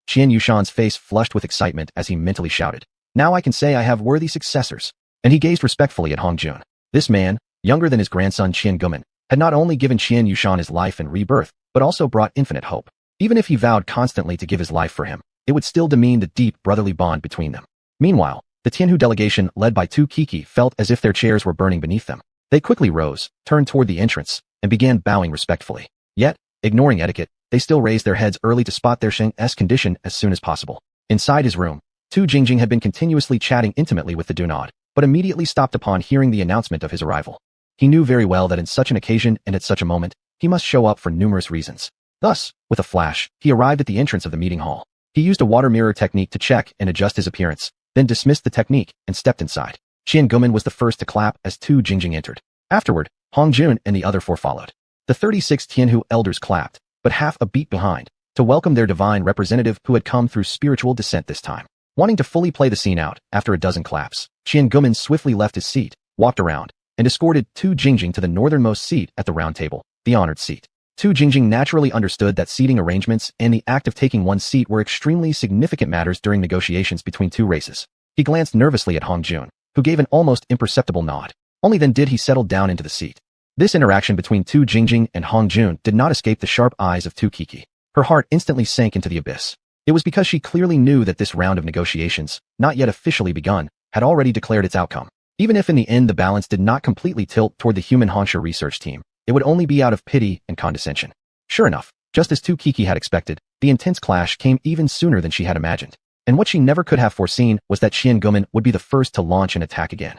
xiuxian's face flushed with excitement as he mentally shouted, "Now I can say I have worthy successors." And he gazed respectfully at Hong Jun. This man, younger than his grandson Qian Guman, had not only given xiuxian his life and rebirth, but also brought infinite hope. Even if he vowed constantly to give his life for him, it would still demean the deep brotherly bond between them. Meanwhile, the Xianhu delegation led by Tu Kiki felt as if their chairs were burning beneath them. They quickly rose, turned toward the entrance, and began bowing respectfully. Yet, ignoring etiquette, they still raised their heads early to spot their Sheng's condition as soon as possible. Inside his room, Tu Jingjing had been continuously chatting intimately with the Dunod, but immediately stopped upon hearing the announcement of his arrival. He knew very well that in such an occasion and at such a moment, he must show up for numerous reasons. Thus, with a flash, he arrived at the entrance of the meeting hall. He used a water mirror technique to check and adjust his appearance, then dismissed the technique and stepped inside. Qian Guman was the first to clap as Tu Jingjing entered. Afterward, Hong Jun and the other 4 followed. The 36 Xianhu elders clapped, but half a beat behind, to welcome their divine representative who had come through spiritual descent this time. Wanting to fully play the scene out, after a dozen claps, Qian Guman swiftly left his seat, walked around, and escorted Tu Jingjing to the northernmost seat at the round table, the honored seat. Tu Jingjing naturally understood that seating arrangements and the act of taking one's seat were extremely significant matters during negotiations between 2 races. He glanced nervously at Hong Jun, who gave an almost imperceptible nod. Only then did he settle down into the seat. This interaction between Tu Jingjing and Hong Jun did not escape the sharp eyes of Tu Kiki. Her heart instantly sank into the abyss. It was because she clearly knew that this round of negotiations, not yet officially begun, had already declared its outcome. Even if in the end the balance did not completely tilt toward the human Hongsha research team, it would only be out of pity and condescension. Sure enough, just as Tu Kiki had expected, the intense clash came even sooner than she had imagined. And what she never could have foreseen was that Xiangumen would be the first to launch an attack again.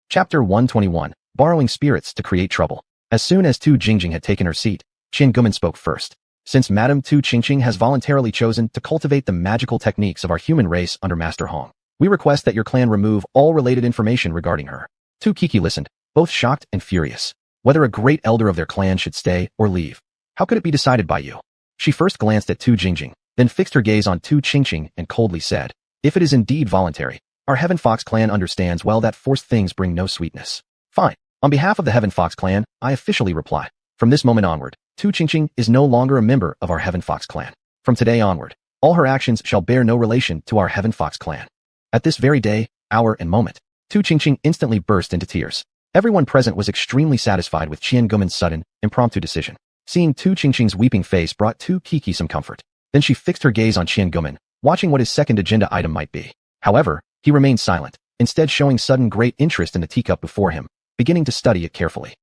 Chapter 121. Borrowing Spirits to Create Trouble. As soon as Tu Jingjing had taken her seat, Xiangumen spoke first. Since Madame Tu Qingqing has voluntarily chosen to cultivate the magical techniques of our human race under Master Hong, we request that your clan remove all related information regarding her. Tu Kiki listened, both shocked and furious. Whether a great elder of their clan should stay or leave. How could it be decided by you? She first glanced at Tu Jingjing, then fixed her gaze on Tu Qingqing and coldly said, if it is indeed voluntary, our Heaven Fox clan understands well that forced things bring no sweetness. Fine. On behalf of the Heaven Fox clan, I officially reply. From this moment onward, Tu Qingqing is no longer a member of our Heaven Fox clan. From today onward, all her actions shall bear no relation to our Heaven Fox clan. At this very day, hour and moment, Tu Qingqing instantly burst into tears. Everyone present was extremely satisfied with Xiangumen's sudden, impromptu decision. Seeing Tu Qingqing's weeping face brought Tu Kiki some comfort. Then she fixed her gaze on Xiangumen, watching what his second agenda item might be. However, he remained silent, instead showing sudden great interest in the teacup before him, beginning to study it carefully.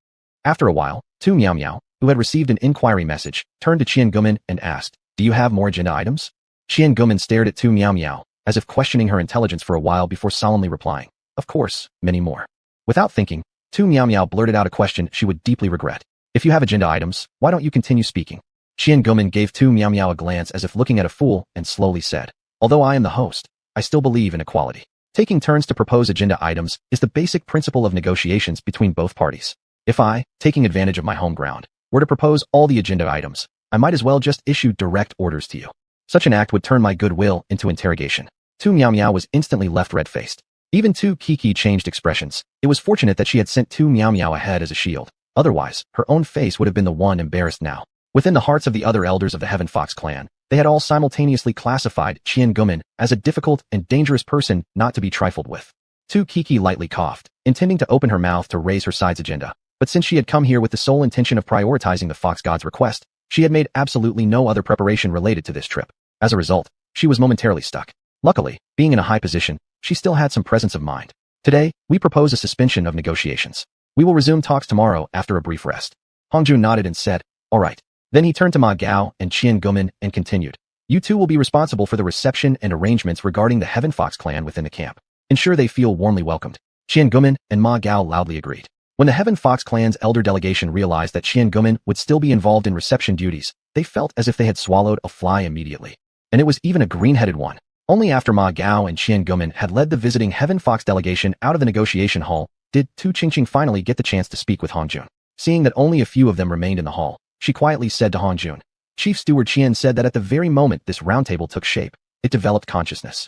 After a while, Tu Miao Miao, who had received an inquiry message, turned to Xiangumen and asked, do you have more agenda items? Xiangumen stared at Tu Miao Miao, as if questioning her intelligence for a while before solemnly replying, of course, many more. Without thinking, Tu Miao Miao blurted out a question she would deeply regret. If you have agenda items, why don't you continue speaking? Xiangumen gave Tu Miao Miao a glance as if looking at a fool and slowly said, although I am the host, I still believe in equality. Taking turns to propose agenda items is the basic principle of negotiations between both parties. If I, taking advantage of my home ground, were to propose all the agenda items, I might as well just issue direct orders to you. Such an act would turn my goodwill into interrogation. Tu Miao Miao was instantly left red-faced. Even Tu Kiki changed expressions. It was fortunate that she had sent Tu Miao Miao ahead as a shield. Otherwise, her own face would have been the one embarrassed now. Within the hearts of the other elders of the Heaven Fox clan, they had all simultaneously classified Xiangumen as a difficult and dangerous person not to be trifled with. Tu Kiki lightly coughed, intending to open her mouth to raise her side's agenda. But since she had come here with the sole intention of prioritizing the Fox God's request, she had made absolutely no other preparation related to this trip. As a result, she was momentarily stuck. Luckily, being in a high position, she still had some presence of mind. Today, we propose a suspension of negotiations. We will resume talks tomorrow after a brief rest. Hongjun nodded and said, all right. Then he turned to Ma Gao and Xiangumen and continued. You two will be responsible for the reception and arrangements regarding the Heaven Fox clan within the camp. Ensure they feel warmly welcomed. Xiangumen and Ma Gao loudly agreed. When the Heaven Fox clan's elder delegation realized that Xiangumen would still be involved in reception duties, they felt as if they had swallowed a fly immediately. And it was even a green-headed one. Only after Ma Gao and Xiangumen had led the visiting Heaven Fox delegation out of the negotiation hall, did Tu Qingqing finally get the chance to speak with Hongjun. Seeing that only a few of them remained in the hall, she quietly said to Hongjun. Chief Steward Qian said that at the very moment this roundtable took shape, it developed consciousness.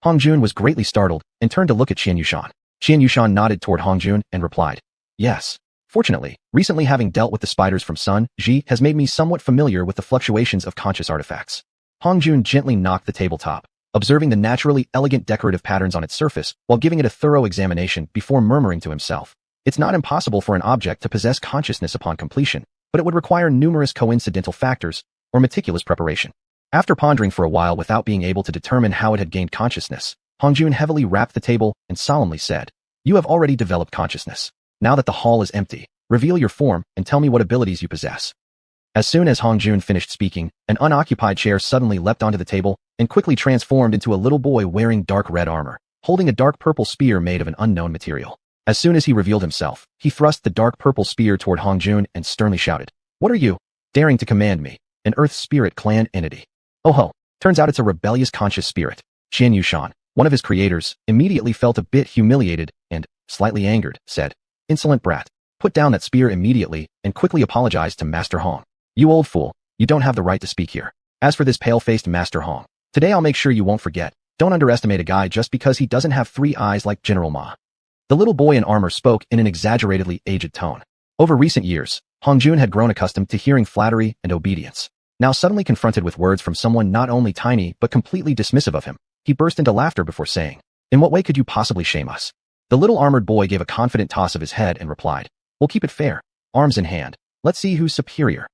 Hongjun was greatly startled and turned to look at Xianxia. Xianxia nodded toward Hongjun and replied, yes. Fortunately, recently having dealt with the spiders from Sun Ji has made me somewhat familiar with the fluctuations of conscious artifacts. Hongjun gently knocked the tabletop, observing the naturally elegant decorative patterns on its surface while giving it a thorough examination before murmuring to himself. It's not impossible for an object to possess consciousness upon completion, but it would require numerous coincidental factors or meticulous preparation. After pondering for a while without being able to determine how it had gained consciousness, Hongjun heavily rapped the table and solemnly said, you have already developed consciousness. Now that the hall is empty, reveal your form and tell me what abilities you possess. As soon as Hongjun finished speaking, an unoccupied chair suddenly leapt onto the table and quickly transformed into a little boy wearing dark red armor, holding a dark purple spear made of an unknown material. As soon as he revealed himself, he thrust the dark purple spear toward Hongjun and sternly shouted, what are you, daring to command me, an Earth Spirit clan entity? Oh ho, turns out it's a rebellious conscious spirit. Xianxia, one of his creators, immediately felt a bit humiliated and, slightly angered, said, insolent brat, put down that spear immediately and quickly apologized to Master Hong. You old fool, you don't have the right to speak here. As for this pale-faced Master Hong, today I'll make sure you won't forget. Don't underestimate a guy just because he doesn't have 3 eyes like General Ma. The little boy in armor spoke in an exaggeratedly aged tone. Over recent years, Hongjun had grown accustomed to hearing flattery and obedience. Now suddenly confronted with words from someone not only tiny but completely dismissive of him, he burst into laughter before saying, in what way could you possibly shame us? The little armored boy gave a confident toss of his head and replied, we'll keep it fair, arms in hand. Let's see who's superior.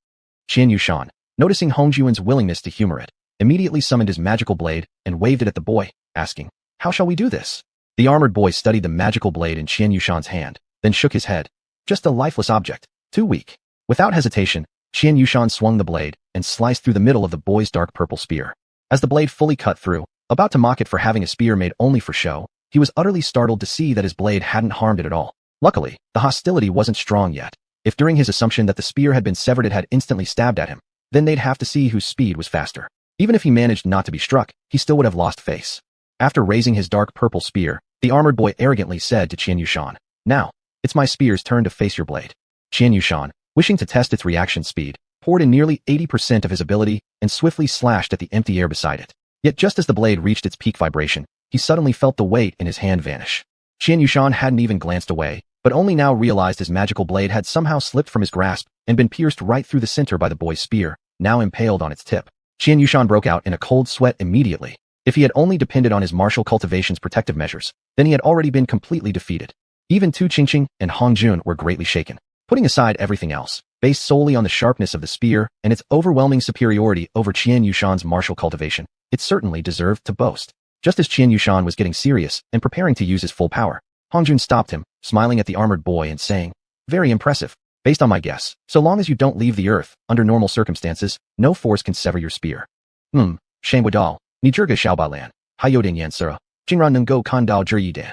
Xianxia, noticing Hongjun's willingness to humor it, immediately summoned his magical blade and waved it at the boy, asking, how shall we do this? The armored boy studied the magical blade in Xianxuan's hand, then shook his head. Just a lifeless object, too weak. Without hesitation, Xianxia swung the blade and sliced through the middle of the boy's dark purple spear. As the blade fully cut through, About to mock it for having a spear made only for show, he was utterly startled to see that his blade hadn't harmed it at all. Luckily, the hostility wasn't strong yet. If during his assumption that the spear had been severed it had instantly stabbed at him, then they'd have to see whose speed was faster. Even if he managed not to be struck, he still would have lost face. After raising his dark purple spear, the armored boy arrogantly said to xiuxian, "Now, it's my spear's turn to face your blade." Xiuxian, wishing to test its reaction speed, poured in nearly 80% of his ability and swiftly slashed at the empty air beside it. Yet just as the blade reached its peak vibration, he suddenly felt the weight in his hand vanish. Xiuxian hadn't even glanced away, but only now realized his magical blade had somehow slipped from his grasp and been pierced right through the center by the boy's spear, now impaled on its tip. Xiuxian broke out in a cold sweat immediately. If he had only depended on his martial cultivation's protective measures, then he had already been completely defeated. Even Tu Qingqing and Hongjun were greatly shaken. Putting aside everything else, based solely on the sharpness of the spear and its overwhelming superiority over Xiuxian's martial cultivation, it certainly deserved to boast. Just as Xiuxian was getting serious and preparing to use his full power, Hongjun stopped him, smiling at the armored boy and saying, "Very impressive. Based on my guess, so long as you don't leave the earth, under normal circumstances, no force can sever your spear." Shangwadao, Nijurga Xiaobalan, Hayoding Yansura, Jingran Nungo Kandao Juryidan.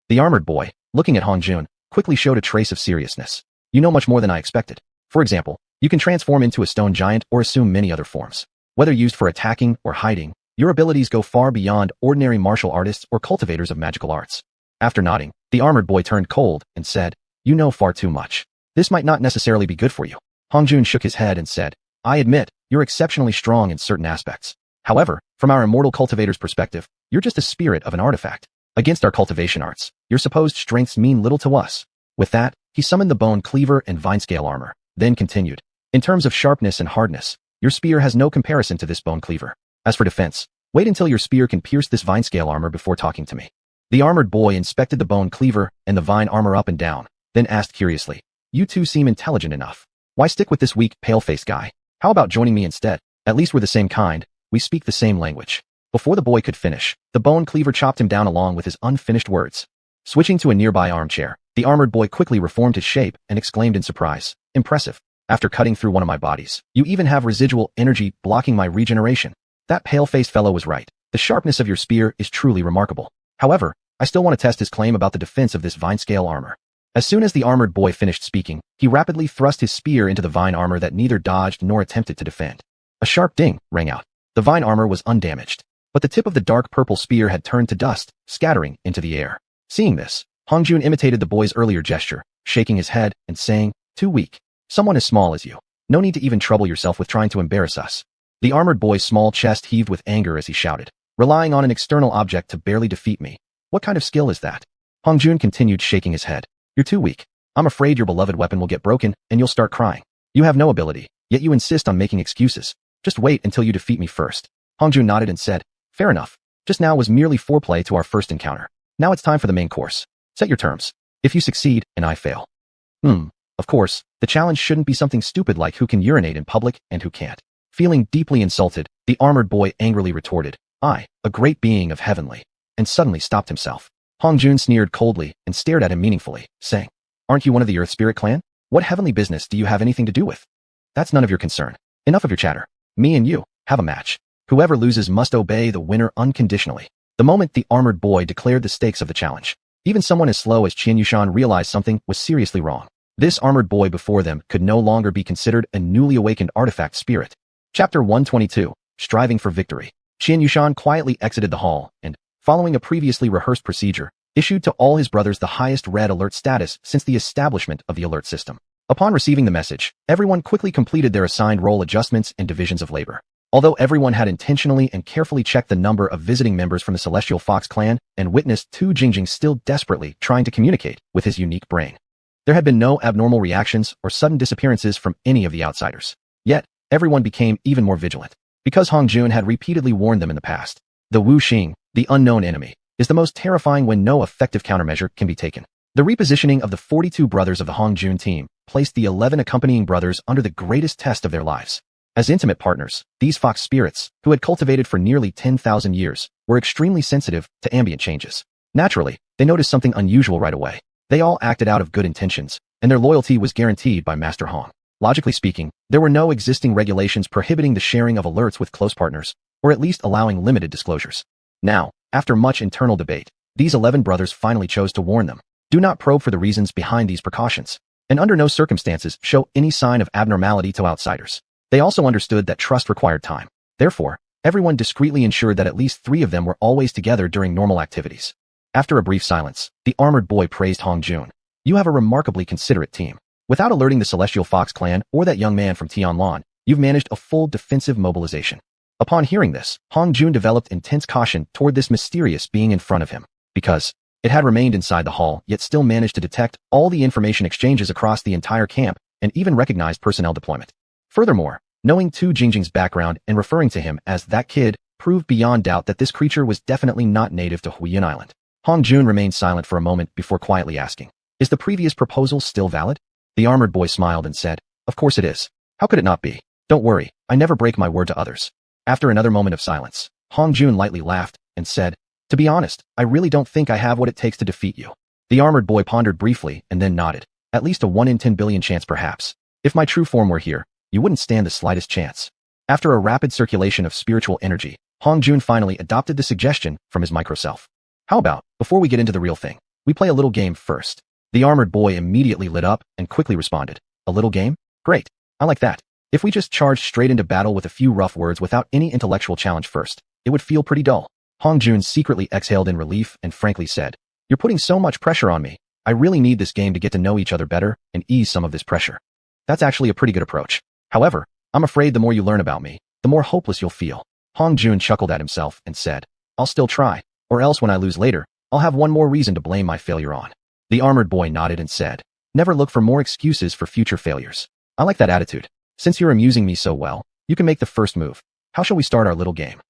The armored boy, looking at Hongjun, quickly showed a trace of seriousness. "You know much more than I expected. For example, you can transform into a stone giant or assume many other forms. Whether used for attacking or hiding, your abilities go far beyond ordinary martial artists or cultivators of magical arts." After nodding, the armored boy turned cold and said, "You know far too much. This might not necessarily be good for you." Hongjun shook his head and said, "I admit, you're exceptionally strong in certain aspects. However, from our immortal cultivator's perspective, you're just a spirit of an artifact. Against our cultivation arts, your supposed strengths mean little to us." With that, he summoned the bone cleaver and vine scale armor, then continued, "In terms of sharpness and hardness, your spear has no comparison to this bone cleaver. As for defense, wait until your spear can pierce this vine scale armor before talking to me." The armored boy inspected the bone cleaver and the vine armor up and down, then asked curiously, "You two seem intelligent enough. Why stick with this weak, pale-faced guy? How about joining me instead? At least we're the same kind. We speak the same language." Before the boy could finish, the bone cleaver chopped him down along with his unfinished words. Switching to a nearby armchair, the armored boy quickly reformed his shape and exclaimed in surprise, "Impressive. After cutting through one of my bodies, you even have residual energy blocking my regeneration." That pale-faced fellow was right. The sharpness of your spear is truly remarkable. However, I still want to test his claim about the defense of this vine scale armor. As soon as the armored boy finished speaking, he rapidly thrust his spear into the vine armor that neither dodged nor attempted to defend. A sharp ding rang out. The vine armor was undamaged, but the tip of the dark purple spear had turned to dust, scattering into the air. Seeing this, Hongjun imitated the boy's earlier gesture, shaking his head and saying, "Too weak. Someone as small as you. No need to even trouble yourself with trying to embarrass us." The armored boy's small chest heaved with anger as he shouted, "Relying on an external object to barely defeat me. What kind of skill is that?" Hongjun continued shaking his head. "You're too weak. I'm afraid your beloved weapon will get broken and you'll start crying. You have no ability, yet you insist on making excuses. Just wait until you defeat me first." Hongjun nodded and said, "Fair enough. Just now was merely foreplay to our first encounter. Now it's time for the main course. Set your terms. If you succeed and I fail." Of course, the challenge shouldn't be something stupid like who can urinate in public and who can't. Feeling deeply insulted, the armored boy angrily retorted, "I, a great being of heavenly," and suddenly stopped himself. Hongjun sneered coldly and stared at him meaningfully, saying, "Aren't you one of the Earth Spirit clan? What heavenly business do you have anything to do with? That's none of your concern. Enough of your chatter. Me and you, have a match. Whoever loses must obey the winner unconditionally." The moment the armored boy declared the stakes of the challenge, even someone as slow as Xiuxian realized something was seriously wrong. This armored boy before them could no longer be considered a newly awakened artifact spirit. Chapter 122, Striving for Victory. Xiuxian quietly exited the hall and, following a previously rehearsed procedure, issued to all his brothers the highest red alert status since the establishment of the alert system. Upon receiving the message, everyone quickly completed their assigned role adjustments and divisions of labor. Although everyone had intentionally and carefully checked the number of visiting members from the Celestial Fox clan and witnessed Tu Jingjing still desperately trying to communicate with his unique brain, there had been no abnormal reactions or sudden disappearances from any of the outsiders. Yet, everyone became even more vigilant, because Hongjun had repeatedly warned them in the past. The Wu Xing, the unknown enemy, is the most terrifying when no effective countermeasure can be taken. The repositioning of the 42 brothers of the Hongjun team placed the 11 accompanying brothers under the greatest test of their lives. As intimate partners, these fox spirits, who had cultivated for nearly 10,000 years, were extremely sensitive to ambient changes. Naturally, they noticed something unusual right away. They all acted out of good intentions, and their loyalty was guaranteed by Master Hong. Logically speaking, there were no existing regulations prohibiting the sharing of alerts with close partners, or at least allowing limited disclosures. Now, after much internal debate, these 11 brothers finally chose to warn them. Do not probe for the reasons behind these precautions, and under no circumstances show any sign of abnormality to outsiders. They also understood that trust required time. Therefore, everyone discreetly ensured that at least 3 of them were always together during normal activities. After a brief silence, the armored boy praised Hong Jun. You have a remarkably considerate team. Without alerting the Celestial Fox clan or that young man from Xianhuan, you've managed a full defensive mobilization. Upon hearing this, Hong Jun developed intense caution toward this mysterious being in front of him, because it had remained inside the hall yet still managed to detect all the information exchanges across the entire camp and even recognized personnel deployment. Furthermore, knowing Tu Jingjing's background and referring to him as that kid proved beyond doubt that this creature was definitely not native to Huiyuan Island. Hong Jun remained silent for a moment before quietly asking, "Is the previous proposal still valid?" The armored boy smiled and said, "Of course it is. How could it not be? Don't worry, I never break my word to others." After another moment of silence, Hong Jun lightly laughed and said, "To be honest, I really don't think I have what it takes to defeat you." The armored boy pondered briefly and then nodded. "At least a 1 in 10 billion chance perhaps. If my true form were here, you wouldn't stand the slightest chance." After a rapid circulation of spiritual energy, Hong Jun finally adopted the suggestion from his micro-self. "How about, before we get into the real thing, we play a little game first?" The armored boy immediately lit up and quickly responded, "A little game? Great. I like that. If we just charged straight into battle with a few rough words without any intellectual challenge first, it would feel pretty dull." Hong Jun secretly exhaled in relief and frankly said, "You're putting so much pressure on me. I really need this game to get to know each other better and ease some of this pressure." "That's actually a pretty good approach. However, I'm afraid the more you learn about me, the more hopeless you'll feel." Hong Jun chuckled at himself and said, "I'll still try, or else when I lose later, I'll have one more reason to blame my failure on." The armored boy nodded and said, "Never look for more excuses for future failures. I like that attitude. Since you're amusing me so well, you can make the first move. How shall we start our little game?"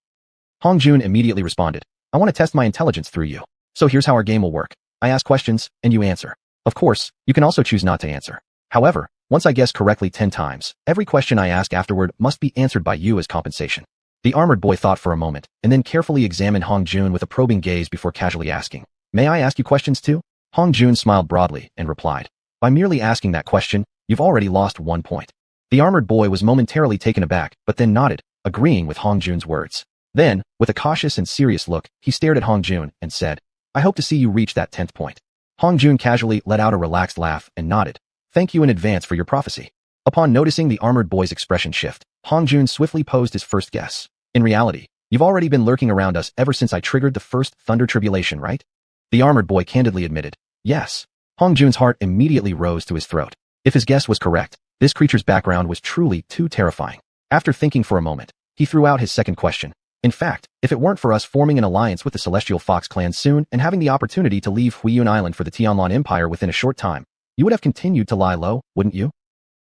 Hong Jun immediately responded, "I want to test my intelligence through you. So here's how our game will work. I ask questions, and you answer. Of course, you can also choose not to answer. However, once I guess correctly 10 times, every question I ask afterward must be answered by you as compensation." The armored boy thought for a moment, and then carefully examined Hong Jun with a probing gaze before casually asking, "May I ask you questions too?" Hong Jun smiled broadly and replied, "By merely asking that question, you've already lost 1 point." The armored boy was momentarily taken aback, but then nodded, agreeing with Hong Jun's words. Then, with a cautious and serious look, he stared at Hong Jun and said, "I hope to see you reach that 10th point." Hong Jun casually let out a relaxed laugh and nodded. "Thank you in advance for your prophecy." Upon noticing the armored boy's expression shift, Hong Jun swiftly posed his first guess. "In reality, you've already been lurking around us ever since I triggered the first thunder tribulation, right?" The armored boy candidly admitted, "Yes." Hong Jun's heart immediately rose to his throat. If his guess was correct, this creature's background was truly too terrifying. After thinking for a moment, he threw out his second question. "In fact, if it weren't for us forming an alliance with the Celestial Fox clan soon and having the opportunity to leave Huiyuan Island for the Tianlan Empire within a short time, you would have continued to lie low, wouldn't you?"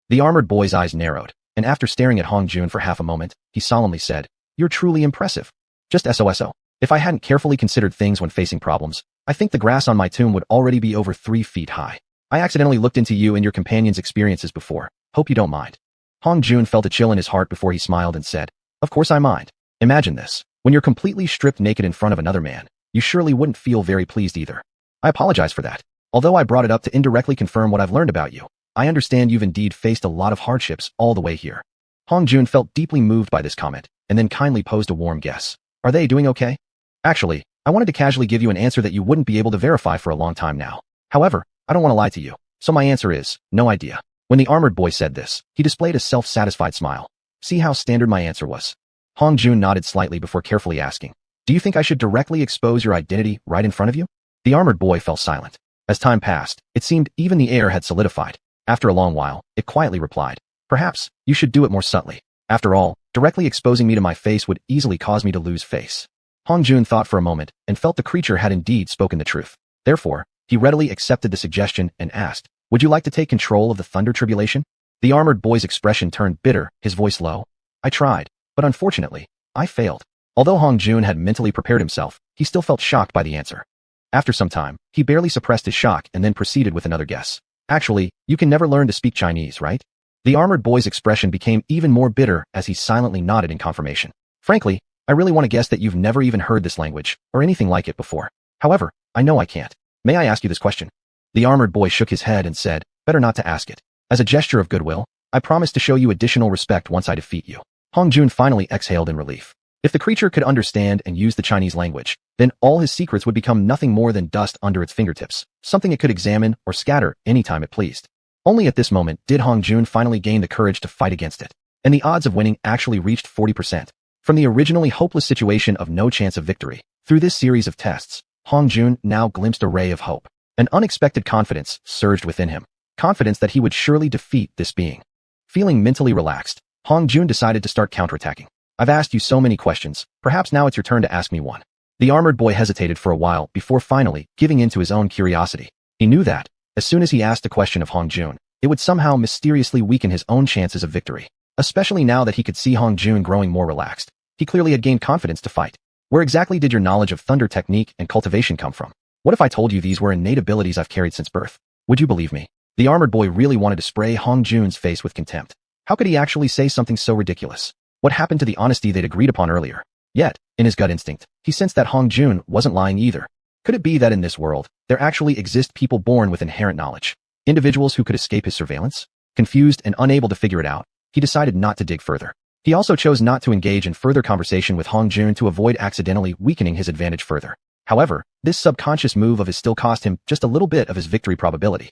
The armored boy's eyes narrowed, and after staring at Hong Jun for half a moment, he solemnly said, "You're truly impressive. Just SOSO. If I hadn't carefully considered things when facing problems, I think the grass on my tomb would already be over 3 feet high. I accidentally looked into you and your companion's experiences before. Hope you don't mind." Hong Jun felt a chill in his heart before he smiled and said, "Of course I mind. Imagine this. When you're completely stripped naked in front of another man, you surely wouldn't feel very pleased either. I apologize for that. Although I brought it up to indirectly confirm what I've learned about you, I understand you've indeed faced a lot of hardships all the way here." Hong Jun felt deeply moved by this comment, and then kindly posed a warm guess. "Are they doing okay?" "Actually, I wanted to casually give you an answer that you wouldn't be able to verify for a long time now. However, I don't want to lie to you, so my answer is, no idea." When the armored boy said this, he displayed a self-satisfied smile. "See how standard my answer was?" Hong Jun nodded slightly before carefully asking, "Do you think I should directly expose your identity right in front of you?" The armored boy fell silent. As time passed, it seemed even the air had solidified. After a long while, it quietly replied, "Perhaps, you should do it more subtly. After all, directly exposing me to my face would easily cause me to lose face." Hong Jun thought for a moment and felt the creature had indeed spoken the truth. Therefore, he readily accepted the suggestion and asked, "Would you like to take control of the thunder tribulation?" The armored boy's expression turned bitter, his voice low. "I tried, but unfortunately, I failed." Although Hong Jun had mentally prepared himself, he still felt shocked by the answer. After some time, he barely suppressed his shock and then proceeded with another guess. "Actually, you can never learn to speak Chinese, right?" The armored boy's expression became even more bitter as he silently nodded in confirmation. "Frankly, I really want to guess that you've never even heard this language, or anything like it before. However, I know I can't. May I ask you this question?" The armored boy shook his head and said, "Better not to ask it. As a gesture of goodwill, I promise to show you additional respect once I defeat you." Hong Jun finally exhaled in relief. If the creature could understand and use the Chinese language, then all his secrets would become nothing more than dust under its fingertips, something it could examine or scatter anytime it pleased. Only at this moment did Hong Jun finally gain the courage to fight against it, and the odds of winning actually reached 40%. From the originally hopeless situation of no chance of victory, through this series of tests, Hong Jun now glimpsed a ray of hope. An unexpected confidence surged within him, confidence that he would surely defeat this being. Feeling mentally relaxed, Hong Jun decided to start counterattacking. I've asked you so many questions, perhaps now it's your turn to ask me one. The armored boy hesitated for a while before finally giving in to his own curiosity. He knew that, as soon as he asked a question of Hong Jun, it would somehow mysteriously weaken his own chances of victory. Especially now that he could see Hong Jun growing more relaxed. He clearly had gained confidence to fight. Where exactly did your knowledge of thunder technique and cultivation come from? What if I told you these were innate abilities I've carried since birth? Would you believe me? The armored boy really wanted to spray Hong Jun's face with contempt. How could he actually say something so ridiculous? What happened to the honesty they'd agreed upon earlier? Yet, in his gut instinct, he sensed that Hong Jun wasn't lying either. Could it be that in this world, there actually exist people born with inherent knowledge? Individuals who could escape his surveillance? Confused and unable to figure it out, he decided not to dig further. He also chose not to engage in further conversation with Hong Jun to avoid accidentally weakening his advantage further. However, this subconscious move of his still cost him just a little bit of his victory probability.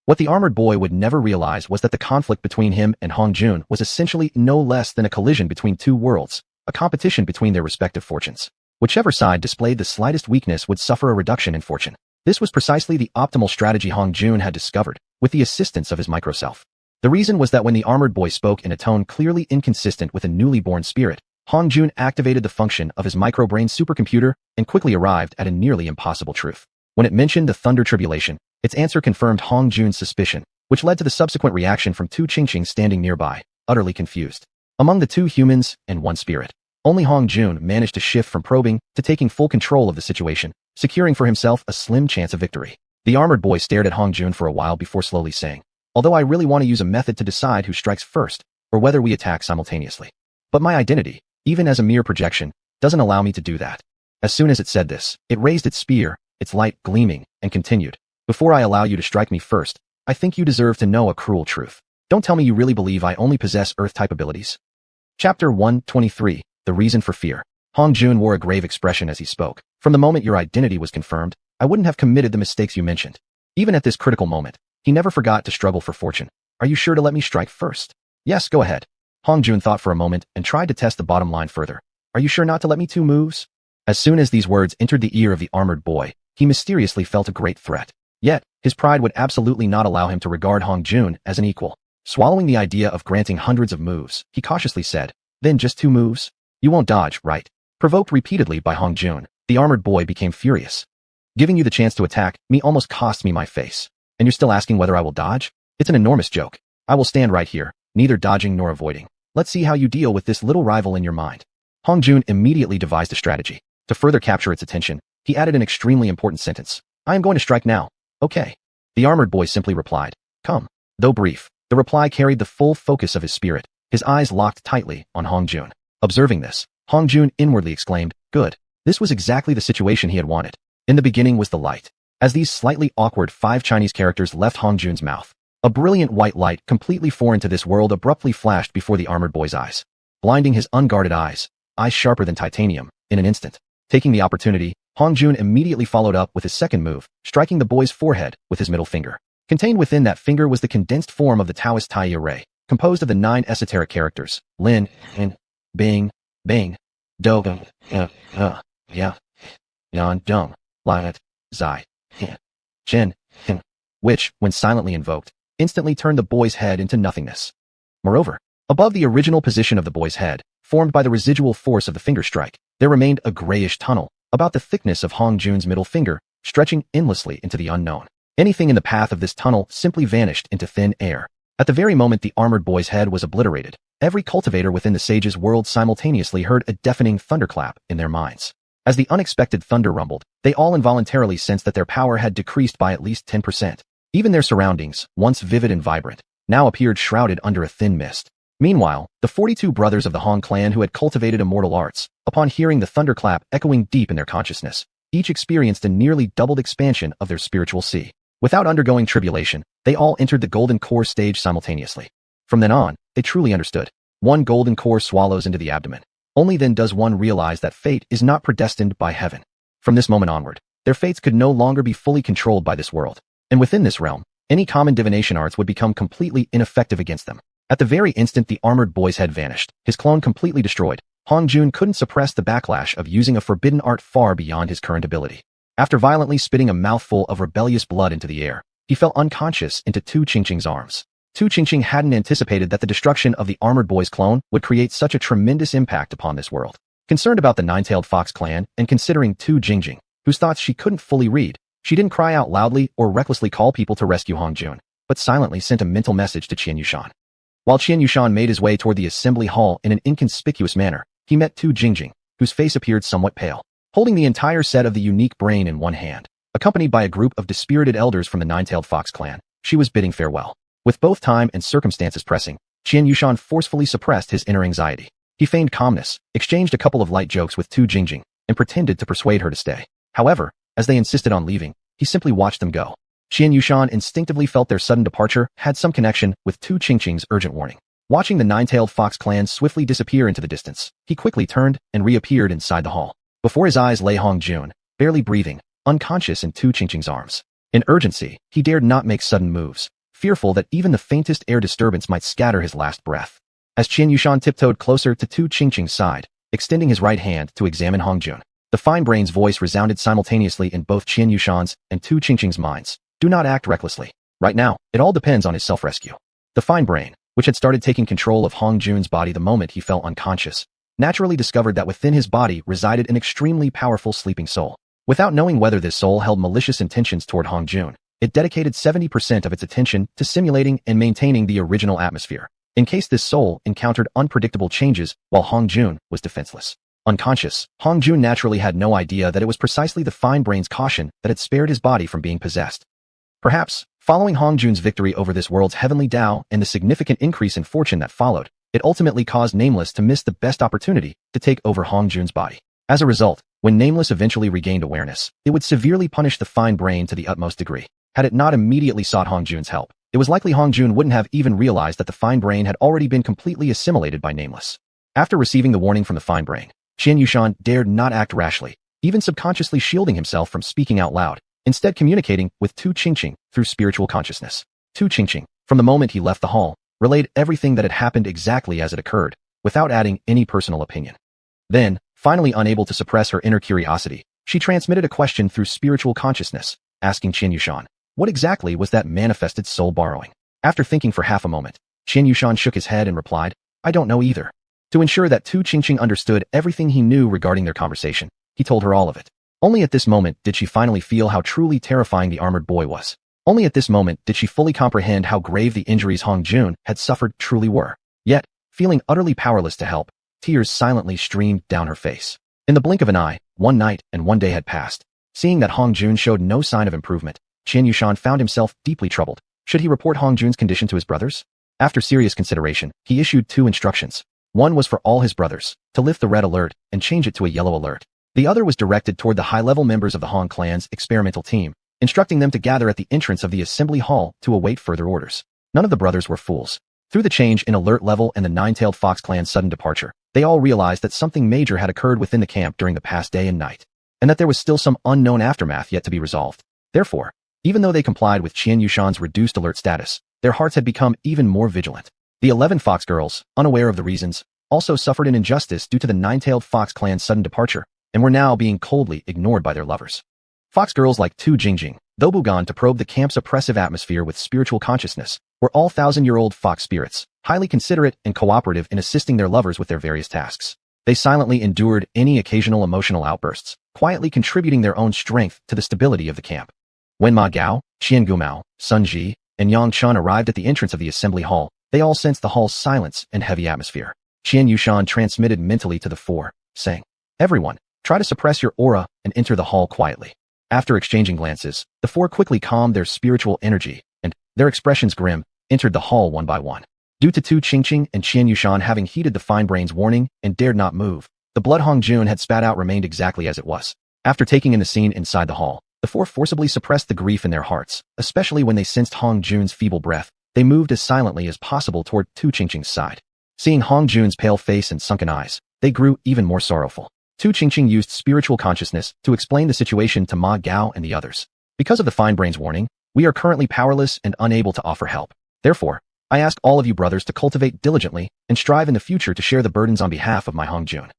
What the armored boy would never realize was that the conflict between him and Hong Jun was essentially no less than a collision between two worlds, a competition between their respective fortunes. Whichever side displayed the slightest weakness would suffer a reduction in fortune. This was precisely the optimal strategy Hong Jun had discovered, with the assistance of his microself. The reason was that when the armored boy spoke in a tone clearly inconsistent with a newly born spirit, Hong Jun activated the function of his microbrain supercomputer and quickly arrived at a nearly impossible truth. When it mentioned the thunder tribulation, its answer confirmed Hong Jun's suspicion, which led to the subsequent reaction from two xiuxian standing nearby, utterly confused. Among the two humans and one spirit, only Hong Jun managed to shift from probing to taking full control of the situation, securing for himself a slim chance of victory. The armored boy stared at Hong Jun for a while before slowly saying, "Although I really want to use a method to decide who strikes first, or whether we attack simultaneously. But my identity, even as a mere projection, doesn't allow me to do that." As soon as it said this, it raised its spear, its light gleaming, and continued. "Before I allow you to strike me first, I think you deserve to know a cruel truth. Don't tell me you really believe I only possess Earth-type abilities." Chapter 123, The Reason for Fear. Hong Jun wore a grave expression as he spoke. "From the moment your identity was confirmed, I wouldn't have committed the mistakes you mentioned. Even at this critical moment, he never forgot to struggle for fortune. Are you sure to let me strike first?" "Yes, go ahead." Hong Jun thought for a moment and tried to test the bottom line further. "Are you sure not to let me 2 moves?" As soon as these words entered the ear of the armored boy, he mysteriously felt a great threat. Yet, his pride would absolutely not allow him to regard Hong Jun as an equal. Swallowing the idea of granting hundreds of moves, he cautiously said, "Then just 2 moves? You won't dodge, right?" Provoked repeatedly by Hong Jun, the armored boy became furious. "Giving you the chance to attack me almost cost me my face. And you're still asking whether I will dodge? It's an enormous joke. I will stand right here, neither dodging nor avoiding. Let's see how you deal with this little rival in your mind." Hong Jun immediately devised a strategy. To further capture its attention, he added an extremely important sentence. "I am going to strike now." "Okay." The armored boy simply replied, "Come." Though brief, the reply carried the full focus of his spirit, his eyes locked tightly on Hong Jun. Observing this, Hong Jun inwardly exclaimed, "Good." This was exactly the situation he had wanted. In the beginning was the light. As these slightly awkward 5 Chinese characters left Hong Jun's mouth, a brilliant white light completely foreign to this world abruptly flashed before the armored boy's eyes, blinding his unguarded eyes sharper than titanium, in an instant. Taking the opportunity, Hong Jun immediately followed up with his second move, striking the boy's forehead with his middle finger. Contained within that finger was the condensed form of the Taoist Tai array, composed of the 9 esoteric characters, Lin, In, Bing, Bing, Do, Ya, Yan, Dung, Liat, Zai, Chen, which, when silently invoked, instantly turned the boy's head into nothingness. Moreover, above the original position of the boy's head, formed by the residual force of the finger strike, there remained a grayish tunnel, about the thickness of Hong Jun's middle finger, stretching endlessly into the unknown. Anything in the path of this tunnel simply vanished into thin air. At the very moment the armored boy's head was obliterated, every cultivator within the sage's world simultaneously heard a deafening thunderclap in their minds. As the unexpected thunder rumbled, they all involuntarily sensed that their power had decreased by at least 10%. Even their surroundings, once vivid and vibrant, now appeared shrouded under a thin mist. Meanwhile, the 42 brothers of the Hong clan who had cultivated immortal arts, upon hearing the thunderclap echoing deep in their consciousness, each experienced a nearly doubled expansion of their spiritual sea. Without undergoing tribulation, they all entered the golden core stage simultaneously. From then on, they truly understood. 1 golden core swallows into the abdomen. Only then does one realize that fate is not predestined by heaven. From this moment onward, their fates could no longer be fully controlled by this world, and within this realm, any common divination arts would become completely ineffective against them. At the very instant the armored boy's head vanished, his clone completely destroyed, Hong Jun couldn't suppress the backlash of using a forbidden art far beyond his current ability. After violently spitting a mouthful of rebellious blood into the air, he fell unconscious into Tu Qingqing's arms. Tu Qingqing hadn't anticipated that the destruction of the armored boy's clone would create such a tremendous impact upon this world. Concerned about the nine-tailed fox clan and considering Tu Qingqing, whose thoughts she couldn't fully read, she didn't cry out loudly or recklessly call people to rescue Hong Jun, but silently sent a mental message to xiuxian. While xiuxian made his way toward the assembly hall in an inconspicuous manner, he met Tu Qingqing, whose face appeared somewhat pale, holding the entire set of the unique brain in one hand. Accompanied by a group of dispirited elders from the nine-tailed fox clan, she was bidding farewell. With both time and circumstances pressing, xiuxian forcefully suppressed his inner anxiety. He feigned calmness, exchanged a couple of light jokes with Tu Qingqing, and pretended to persuade her to stay. However, as they insisted on leaving, he simply watched them go. Xiuxian instinctively felt their sudden departure had some connection with Tu Qingqing's urgent warning. Watching the nine-tailed fox clan swiftly disappear into the distance, he quickly turned and reappeared inside the hall. Before his eyes lay Hong Jun, barely breathing, unconscious in Tu Qingqing's arms. In urgency, he dared not make sudden moves, fearful that even the faintest air disturbance might scatter his last breath. As xiuxian tiptoed closer to Tu Qingqing's side, extending his right hand to examine Hong Jun, the fine brain's voice resounded simultaneously in both xiuxian's and Tu Qingqing's minds. Do not act recklessly. Right now, it all depends on his self-rescue. The fine brain, which had started taking control of Hong Jun's body the moment he fell unconscious, naturally discovered that within his body resided an extremely powerful sleeping soul. Without knowing whether this soul held malicious intentions toward Hong Jun, it dedicated 70% of its attention to simulating and maintaining the original atmosphere, in case this soul encountered unpredictable changes while Hong Jun was defenseless. Unconscious, Hong Jun naturally had no idea that it was precisely the fine brain's caution that had spared his body from being possessed. Perhaps, following Hong Jun's victory over this world's heavenly Tao and the significant increase in fortune that followed, it ultimately caused Nameless to miss the best opportunity to take over Hong Jun's body. As a result, when Nameless eventually regained awareness, it would severely punish the fine brain to the utmost degree. Had it not immediately sought Hong Jun's help, it was likely Hong Jun wouldn't have even realized that the fine brain had already been completely assimilated by Nameless. After receiving the warning from the fine brain, xiuxian dared not act rashly, even subconsciously shielding himself from speaking out loud, instead communicating with Tu Qingqing through spiritual consciousness. Tu Qingqing, from the moment he left the hall, relayed everything that had happened exactly as it occurred, without adding any personal opinion. Then, finally unable to suppress her inner curiosity, she transmitted a question through spiritual consciousness, asking xiuxian, what exactly was that manifested soul borrowing? After thinking for half a moment, xiuxian shook his head and replied, I don't know either. To ensure that Tu Qingqing understood everything he knew regarding their conversation, he told her all of it. Only at this moment did she finally feel how truly terrifying the armored boy was. Only at this moment did she fully comprehend how grave the injuries Hong Jun had suffered truly were. Yet, feeling utterly powerless to help, tears silently streamed down her face. In the blink of an eye, 1 night and 1 day had passed. Seeing that Hong Jun showed no sign of improvement, xiuxian found himself deeply troubled. Should he report Hong Jun's condition to his brothers? After serious consideration, he issued 2 instructions. One was for all his brothers, to lift the red alert and change it to a yellow alert. The other was directed toward the high-level members of the Hong clan's experimental team, instructing them to gather at the entrance of the assembly hall to await further orders. None of the brothers were fools. Through the change in alert level and the nine-tailed fox clan's sudden departure, they all realized that something major had occurred within the camp during the past day and night, and that there was still some unknown aftermath yet to be resolved. Therefore, even though they complied with xiuxian's reduced alert status, their hearts had become even more vigilant. The 11 fox girls, unaware of the reasons, also suffered an injustice due to the nine-tailed fox clan's sudden departure, and were now being coldly ignored by their lovers. Fox girls like Tu Qingqing, though begun to probe the camp's oppressive atmosphere with spiritual consciousness, were all 1,000-year-old fox spirits, highly considerate and cooperative in assisting their lovers with their various tasks. They silently endured any occasional emotional outbursts, quietly contributing their own strength to the stability of the camp. When Ma Gao, Qian Gumao, Sun Ji, and Yang Chun arrived at the entrance of the assembly hall, they all sensed the hall's silence and heavy atmosphere. Xiuxian transmitted mentally to the 4, saying, Everyone, try to suppress your aura and enter the hall quietly. After exchanging glances, the 4 quickly calmed their spiritual energy, and, their expressions grim, entered the hall one by one. Due to Tu Qingqing and xiuxian having heeded the fine brain's warning and dared not move, the blood Hong Jun had spat out remained exactly as it was. After taking in the scene inside the hall, the 4 forcibly suppressed the grief in their hearts, especially when they sensed Hong Jun's feeble breath. They moved as silently as possible toward Tu Qingqing's side. Seeing Hong Jun's pale face and sunken eyes, they grew even more sorrowful. Tu Qingqing used spiritual consciousness to explain the situation to Ma Gao and the others. Because of the fine brain's warning, we are currently powerless and unable to offer help. Therefore, I ask all of you brothers to cultivate diligently and strive in the future to share the burdens on behalf of my Hongjun.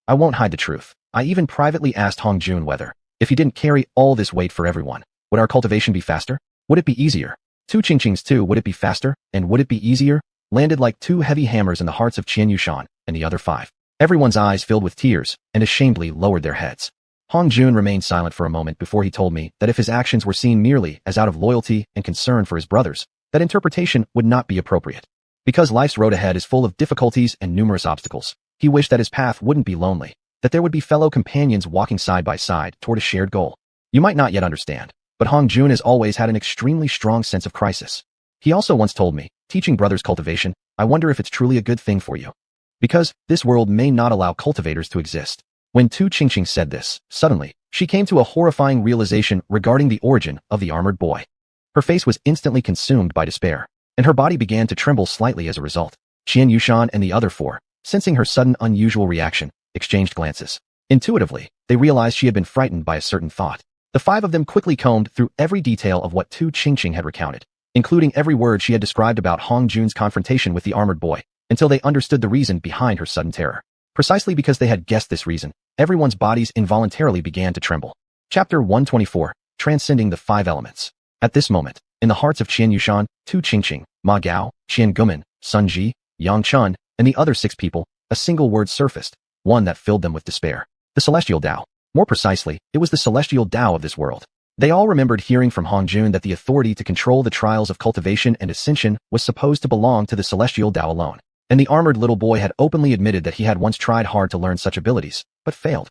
I won't hide the truth. I even privately asked Hongjun whether, if he didn't carry all this weight for everyone, would our cultivation be faster? Would it be easier? Tu Qingqing's too, would it be faster? And would it be easier? Landed like two heavy hammers in the hearts of xiuxian and the other five. Everyone's eyes filled with tears and ashamedly lowered their heads. Hongjun remained silent for a moment before he told me that if his actions were seen merely as out of loyalty and concern for his brothers, that interpretation would not be appropriate. Because life's road ahead is full of difficulties and numerous obstacles, he wished that his path wouldn't be lonely, that there would be fellow companions walking side by side toward a shared goal. You might not yet understand, but Hongjun has always had an extremely strong sense of crisis. He also once told me, teaching brothers cultivation, I wonder if it's truly a good thing for you. Because this world may not allow cultivators to exist. When Tu Qingqing said this, suddenly, she came to a horrifying realization regarding the origin of the armored boy. Her face was instantly consumed by despair, and her body began to tremble slightly as a result. Xianxia and the other four, sensing her sudden unusual reaction, exchanged glances. Intuitively, they realized she had been frightened by a certain thought. The five of them quickly combed through every detail of what Tu Qingqing had recounted, including every word she had described about Hongjun's confrontation with the armored boy, until they understood the reason behind her sudden terror. Precisely because they had guessed this reason, everyone's bodies involuntarily began to tremble. Chapter 124, Transcending the Five Elements. At this moment, in the hearts of Xianxia, Tu Qingqing, Ma Gao, Qian Gumin, Sun Ji, Yang Chun, and the other six people, a single word surfaced, one that filled them with despair. The Celestial Tao. More precisely, it was the Celestial Tao of this world. They all remembered hearing from Hongjun that the authority to control the trials of cultivation and ascension was supposed to belong to the Celestial Tao alone. And the armored little boy had openly admitted that he had once tried hard to learn such abilities, but failed.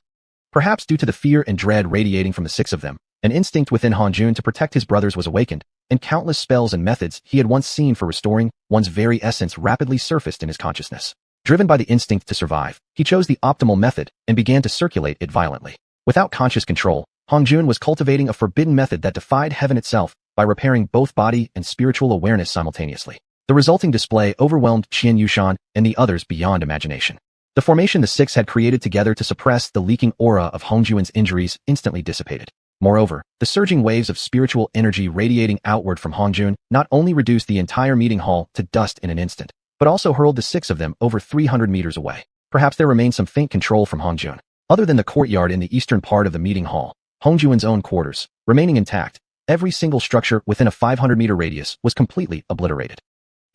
Perhaps due to the fear and dread radiating from the six of them, an instinct within Hongjun to protect his brothers was awakened, and countless spells and methods he had once seen for restoring one's very essence rapidly surfaced in his consciousness. Driven by the instinct to survive, he chose the optimal method and began to circulate it violently. Without conscious control, Hongjun was cultivating a forbidden method that defied heaven itself by repairing both body and spiritual awareness simultaneously. The resulting display overwhelmed Xianxia and the others beyond imagination. The formation the six had created together to suppress the leaking aura of Hongjun's injuries instantly dissipated. Moreover, the surging waves of spiritual energy radiating outward from Hongjun not only reduced the entire meeting hall to dust in an instant, but also hurled the six of them over 300 meters away. Perhaps there remained some faint control from Hongjun. Other than the courtyard in the eastern part of the meeting hall, Hongjun's own quarters, remaining intact, every single structure within a 500-meter radius was completely obliterated.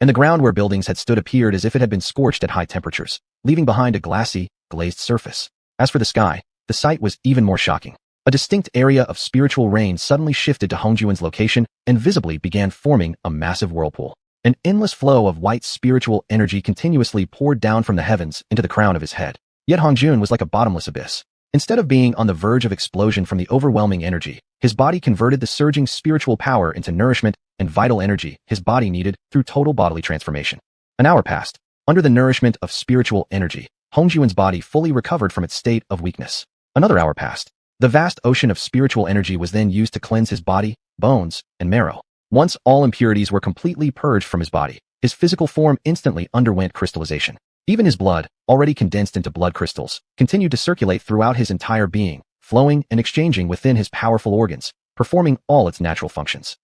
And the ground where buildings had stood appeared as if it had been scorched at high temperatures, leaving behind a glassy, glazed surface. As for the sky, the sight was even more shocking. A distinct area of spiritual rain suddenly shifted to Hongjun's location and visibly began forming a massive whirlpool. An endless flow of white spiritual energy continuously poured down from the heavens into the crown of his head. Yet Hongjun was like a bottomless abyss. Instead of being on the verge of explosion from the overwhelming energy, his body converted the surging spiritual power into nourishment and vital energy his body needed through total bodily transformation. An hour passed. Under the nourishment of spiritual energy, Hongjun's body fully recovered from its state of weakness. Another hour passed. The vast ocean of spiritual energy was then used to cleanse his body, bones, and marrow. Once all impurities were completely purged from his body, his physical form instantly underwent crystallization. Even his blood, already condensed into blood crystals, continued to circulate throughout his entire being, flowing and exchanging within his powerful organs, performing all its natural functions.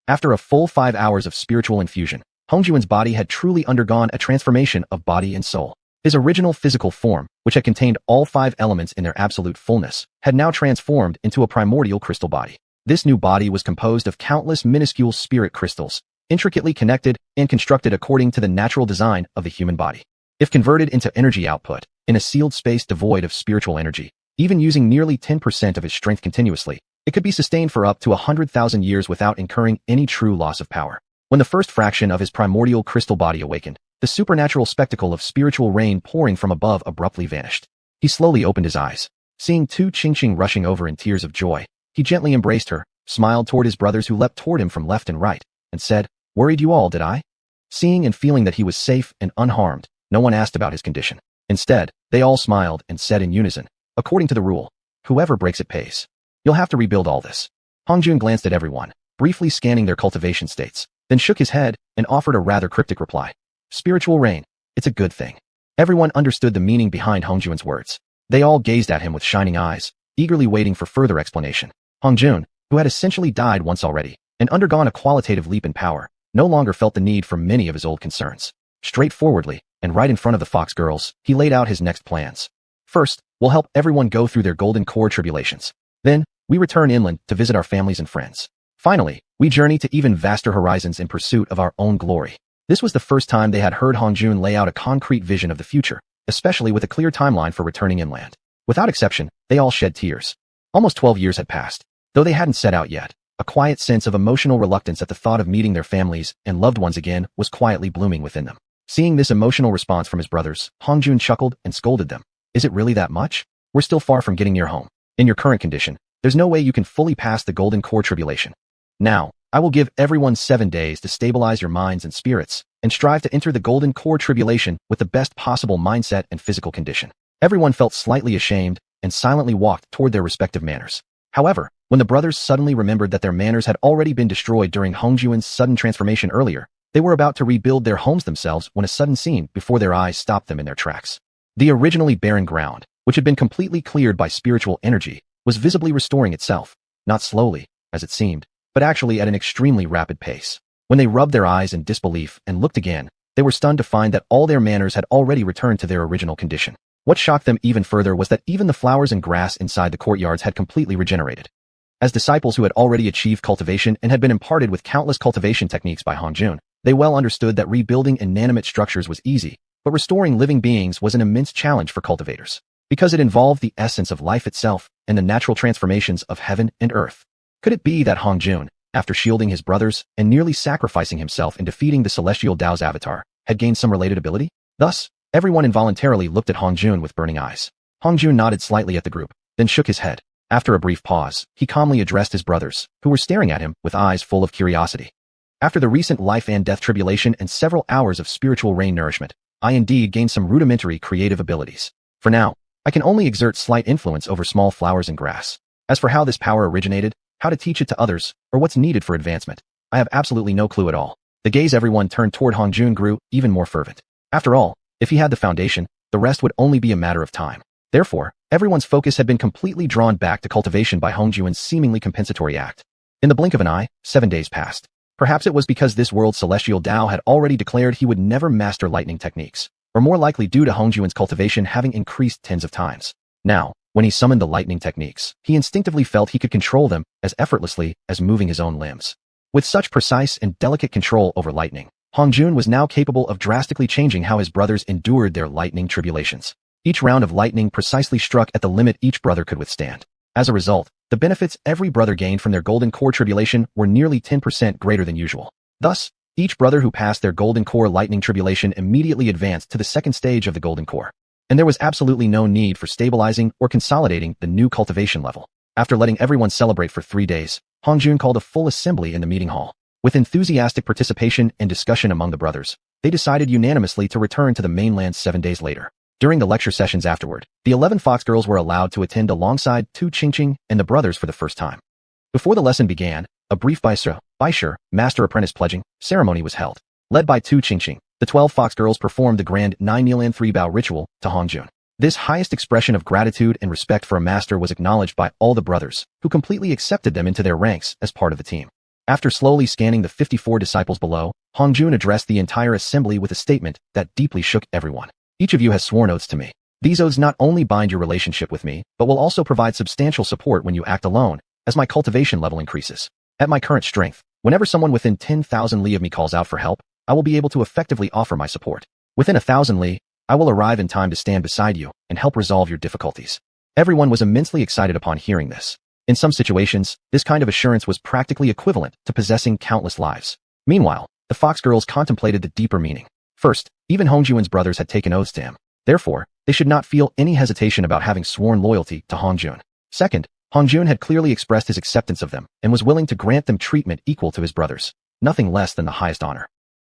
After a full 5 hours of spiritual infusion, Hongjun's body had truly undergone a transformation of body and soul. His original physical form, which had contained all 5 elements in their absolute fullness, had now transformed into a primordial crystal body. This new body was composed of countless minuscule spirit crystals, intricately connected and constructed according to the natural design of the human body. If converted into energy output, in a sealed space devoid of spiritual energy, even using nearly 10% of its strength continuously, it could be sustained for up to 100,000 years without incurring any true loss of power. When the first fraction of his primordial crystal body awakened, the supernatural spectacle of spiritual rain pouring from above abruptly vanished. He slowly opened his eyes. Seeing Tu Qingqing rushing over in tears of joy, he gently embraced her, smiled toward his brothers who leapt toward him from left and right, and said, "Worried you all, did I?" Seeing and feeling that he was safe and unharmed, no one asked about his condition. Instead, they all smiled and said in unison, "According to the rule, whoever breaks it pays. You'll have to rebuild all this." Hongjun glanced at everyone, briefly scanning their cultivation states, then shook his head and offered a rather cryptic reply. "Spiritual rain. It's a good thing. Everyone understood the meaning behind Hongjuan's words. They all gazed at him with shining eyes, eagerly waiting for further explanation. Hongjun, who had essentially died once already and undergone a qualitative leap in power, no longer felt the need for many of his old concerns. Straightforwardly, and right in front of the fox girls, he laid out his next plans. First, we'll help everyone go through their golden core tribulations. Then, we return inland to visit our families and friends. Finally, we journey to even vaster horizons in pursuit of our own glory. This was the first time they had heard Hongjun lay out a concrete vision of the future, especially with a clear timeline for returning inland. Without exception, they all shed tears. Almost 12 years had passed. Though they hadn't set out yet, a quiet sense of emotional reluctance at the thought of meeting their families and loved ones again was quietly blooming within them. Seeing this emotional response from his brothers, Hongjun chuckled and scolded them. Is it really that much? We're still far from getting near home. In your current condition, there's no way you can fully pass the golden core tribulation. Now, I will give everyone 7 days to stabilize your minds and spirits, and strive to enter the golden core tribulation with the best possible mindset and physical condition. Everyone felt slightly ashamed and silently walked toward their respective manners. However, when the brothers suddenly remembered that their manners had already been destroyed during Hongjuan's sudden transformation earlier, they were about to rebuild their homes themselves when a sudden scene before their eyes stopped them in their tracks. The originally barren ground, which had been completely cleared by spiritual energy, was visibly restoring itself, not slowly, as it seemed, but actually at an extremely rapid pace. When they rubbed their eyes in disbelief and looked again, they were stunned to find that all their manners had already returned to their original condition. What shocked them even further was that even the flowers and grass inside the courtyards had completely regenerated. As disciples who had already achieved cultivation and had been imparted with countless cultivation techniques by Hongjun, they well understood that rebuilding inanimate structures was easy, but restoring living beings was an immense challenge for cultivators, because it involved the essence of life itself and the natural transformations of heaven and earth. Could it be that Hongjun, after shielding his brothers and nearly sacrificing himself in defeating the celestial Tao's avatar, had gained some related ability? Thus, everyone involuntarily looked at Hongjun with burning eyes. Hongjun nodded slightly at the group, then shook his head. After a brief pause, he calmly addressed his brothers, who were staring at him with eyes full of curiosity. After the recent life and death tribulation and several hours of spiritual rain nourishment, I indeed gained some rudimentary creative abilities. For now, I can only exert slight influence over small flowers and grass. As for how this power originated, how to teach it to others, or what's needed for advancement, I have absolutely no clue at all. The gaze everyone turned toward Hongjun grew even more fervent. After all, if he had the foundation, the rest would only be a matter of time. Therefore, everyone's focus had been completely drawn back to cultivation by Hongjuan's seemingly compensatory act. In the blink of an eye, 7 days passed. Perhaps it was because this world's celestial Tao had already declared he would never master lightning techniques, or more likely due to Hongjuan's cultivation having increased tens of times. Now, when he summoned the lightning techniques, he instinctively felt he could control them as effortlessly as moving his own limbs. With such precise and delicate control over lightning, Hongjun was now capable of drastically changing how his brothers endured their lightning tribulations. Each round of lightning precisely struck at the limit each brother could withstand. As a result, the benefits every brother gained from their golden core tribulation were nearly 10% greater than usual. Thus, each brother who passed their golden core lightning tribulation immediately advanced to the second stage of the golden core. And there was absolutely no need for stabilizing or consolidating the new cultivation level. After letting everyone celebrate for 3 days, Hongjun called a full assembly in the meeting hall. With enthusiastic participation and discussion among the brothers, they decided unanimously to return to the mainland 7 days later. During the lecture sessions afterward, the 11 fox girls were allowed to attend alongside Tu Qingqing and the brothers for the first time. Before the lesson began, a brief Baishe, master-apprentice pledging, ceremony was held. Led by Tu Qingqing, the 12 fox girls performed the grand 9-kneel and 3-bow ritual to Hongjun. This highest expression of gratitude and respect for a master was acknowledged by all the brothers, who completely accepted them into their ranks as part of the team. After slowly scanning the 54 disciples below, Hongjun addressed the entire assembly with a statement that deeply shook everyone. Each of you has sworn oaths to me. These oaths not only bind your relationship with me, but will also provide substantial support when you act alone, as my cultivation level increases. At my current strength, whenever someone within 10,000 li of me calls out for help, I will be able to effectively offer my support. Within 1,000 li, I will arrive in time to stand beside you and help resolve your difficulties. Everyone was immensely excited upon hearing this. In some situations, this kind of assurance was practically equivalent to possessing countless lives. Meanwhile, the fox girls contemplated the deeper meaning. First, even Hongjuan's brothers had taken oaths to him. Therefore, they should not feel any hesitation about having sworn loyalty to Hongjun. Second, Hongjun had clearly expressed his acceptance of them and was willing to grant them treatment equal to his brothers, nothing less than the highest honor.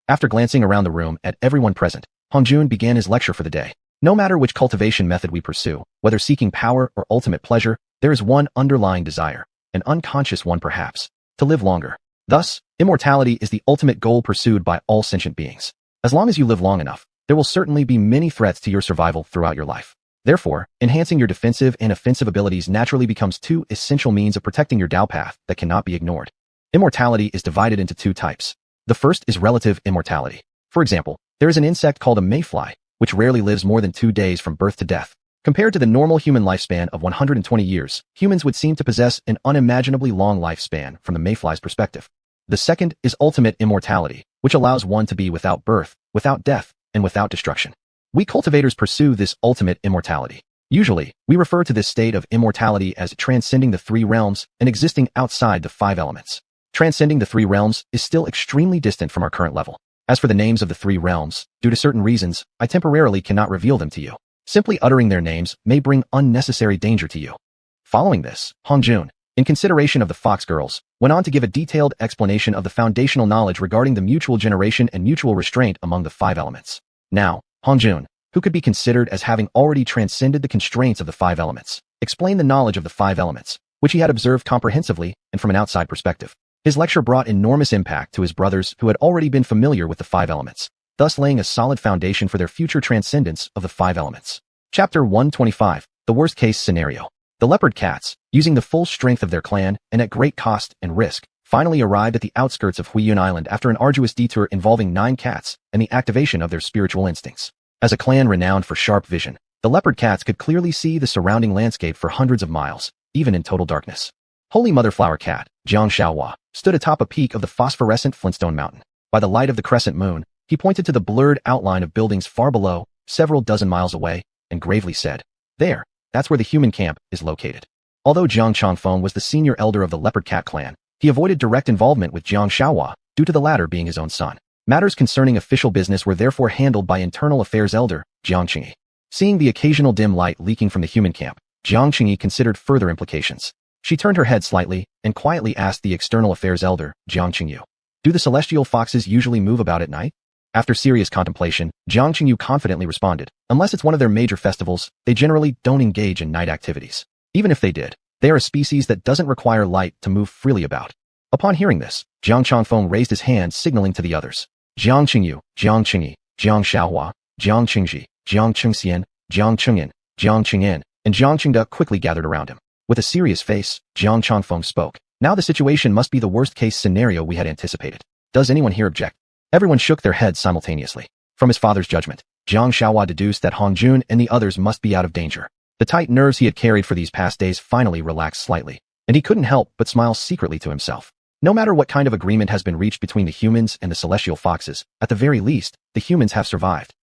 After glancing around the room at everyone present, Hongjun began his lecture for the day. No matter which cultivation method we pursue, whether seeking power or ultimate pleasure, there is one underlying desire, an unconscious one perhaps, to live longer. Thus, immortality is the ultimate goal pursued by all sentient beings. As long as you live long enough, there will certainly be many threats to your survival throughout your life. Therefore, enhancing your defensive and offensive abilities naturally becomes two essential means of protecting your Dao path that cannot be ignored. Immortality is divided into two types. The first is relative immortality. For example, there is an insect called a mayfly, which rarely lives more than 2 days from birth to death. Compared to the normal human lifespan of 120 years, humans would seem to possess an unimaginably long lifespan from the mayfly's perspective. The second is ultimate immortality, which allows one to be without birth, without death, and without destruction. We cultivators pursue this ultimate immortality. Usually, we refer to this state of immortality as transcending the 3 realms and existing outside the 5 elements. Transcending the 3 realms is still extremely distant from our current level. As for the names of the 3 realms, due to certain reasons, I temporarily cannot reveal them to you. Simply uttering their names may bring unnecessary danger to you. Following this, Hongjun, in consideration of the Fox Girls, went on to give a detailed explanation of the foundational knowledge regarding the mutual generation and mutual restraint among the 5 elements. Now, Hongjun, who could be considered as having already transcended the constraints of the 5 elements, explained the knowledge of the 5 elements, which he had observed comprehensively and from an outside perspective. His lecture brought enormous impact to his brothers who had already been familiar with the 5 elements, thus laying a solid foundation for their future transcendence of the 5 elements. Chapter 125, The Worst Case Scenario. The leopard cats, using the full strength of their clan and at great cost and risk, finally arrived at the outskirts of Xuanhuan Island after an arduous detour involving 9 cats and the activation of their spiritual instincts. As a clan renowned for sharp vision, the leopard cats could clearly see the surrounding landscape for hundreds of miles, even in total darkness. Holy Mother Flower Cat, xianxia, stood atop a peak of the phosphorescent Flintstone Mountain. By the light of the crescent moon, he pointed to the blurred outline of buildings far below, several dozen miles away, and gravely said, "There, that's where the human camp is located." Although Jiang Changfeng was the senior elder of the leopard cat clan, he avoided direct involvement with Jiang Xiaohua due to the latter being his own son. Matters concerning official business were therefore handled by internal affairs elder, Jiang Qingyi. Seeing the occasional dim light leaking from the human camp, Jiang Qingyi considered further implications. She turned her head slightly and quietly asked the external affairs elder, Jiang Qingyu, "Do the celestial foxes usually move about at night?" After serious contemplation, Jiang Qingyu confidently responded, "Unless it's one of their major festivals, they generally don't engage in night activities. Even if they did, they are a species that doesn't require light to move freely about." Upon hearing this, Jiang Changfeng raised his hand signaling to the others. Jiang Qingyu, Jiang Qingyi, Jiang Xiaohua, Jiang Qingji, Jiang Xiuxian, Jiang Qingyan, Jiang Qingyan, and Jiang Qingda quickly gathered around him. With a serious face, Jiang Changfeng spoke. "Now the situation must be the worst-case scenario we had anticipated. Does anyone here object?" Everyone shook their heads simultaneously. From his father's judgment, Jiang Xiaohua deduced that Hongjun and the others must be out of danger. The tight nerves he had carried for these past days finally relaxed slightly, and he couldn't help but smile secretly to himself. No matter what kind of agreement has been reached between the humans and the celestial foxes, at the very least, the humans have survived.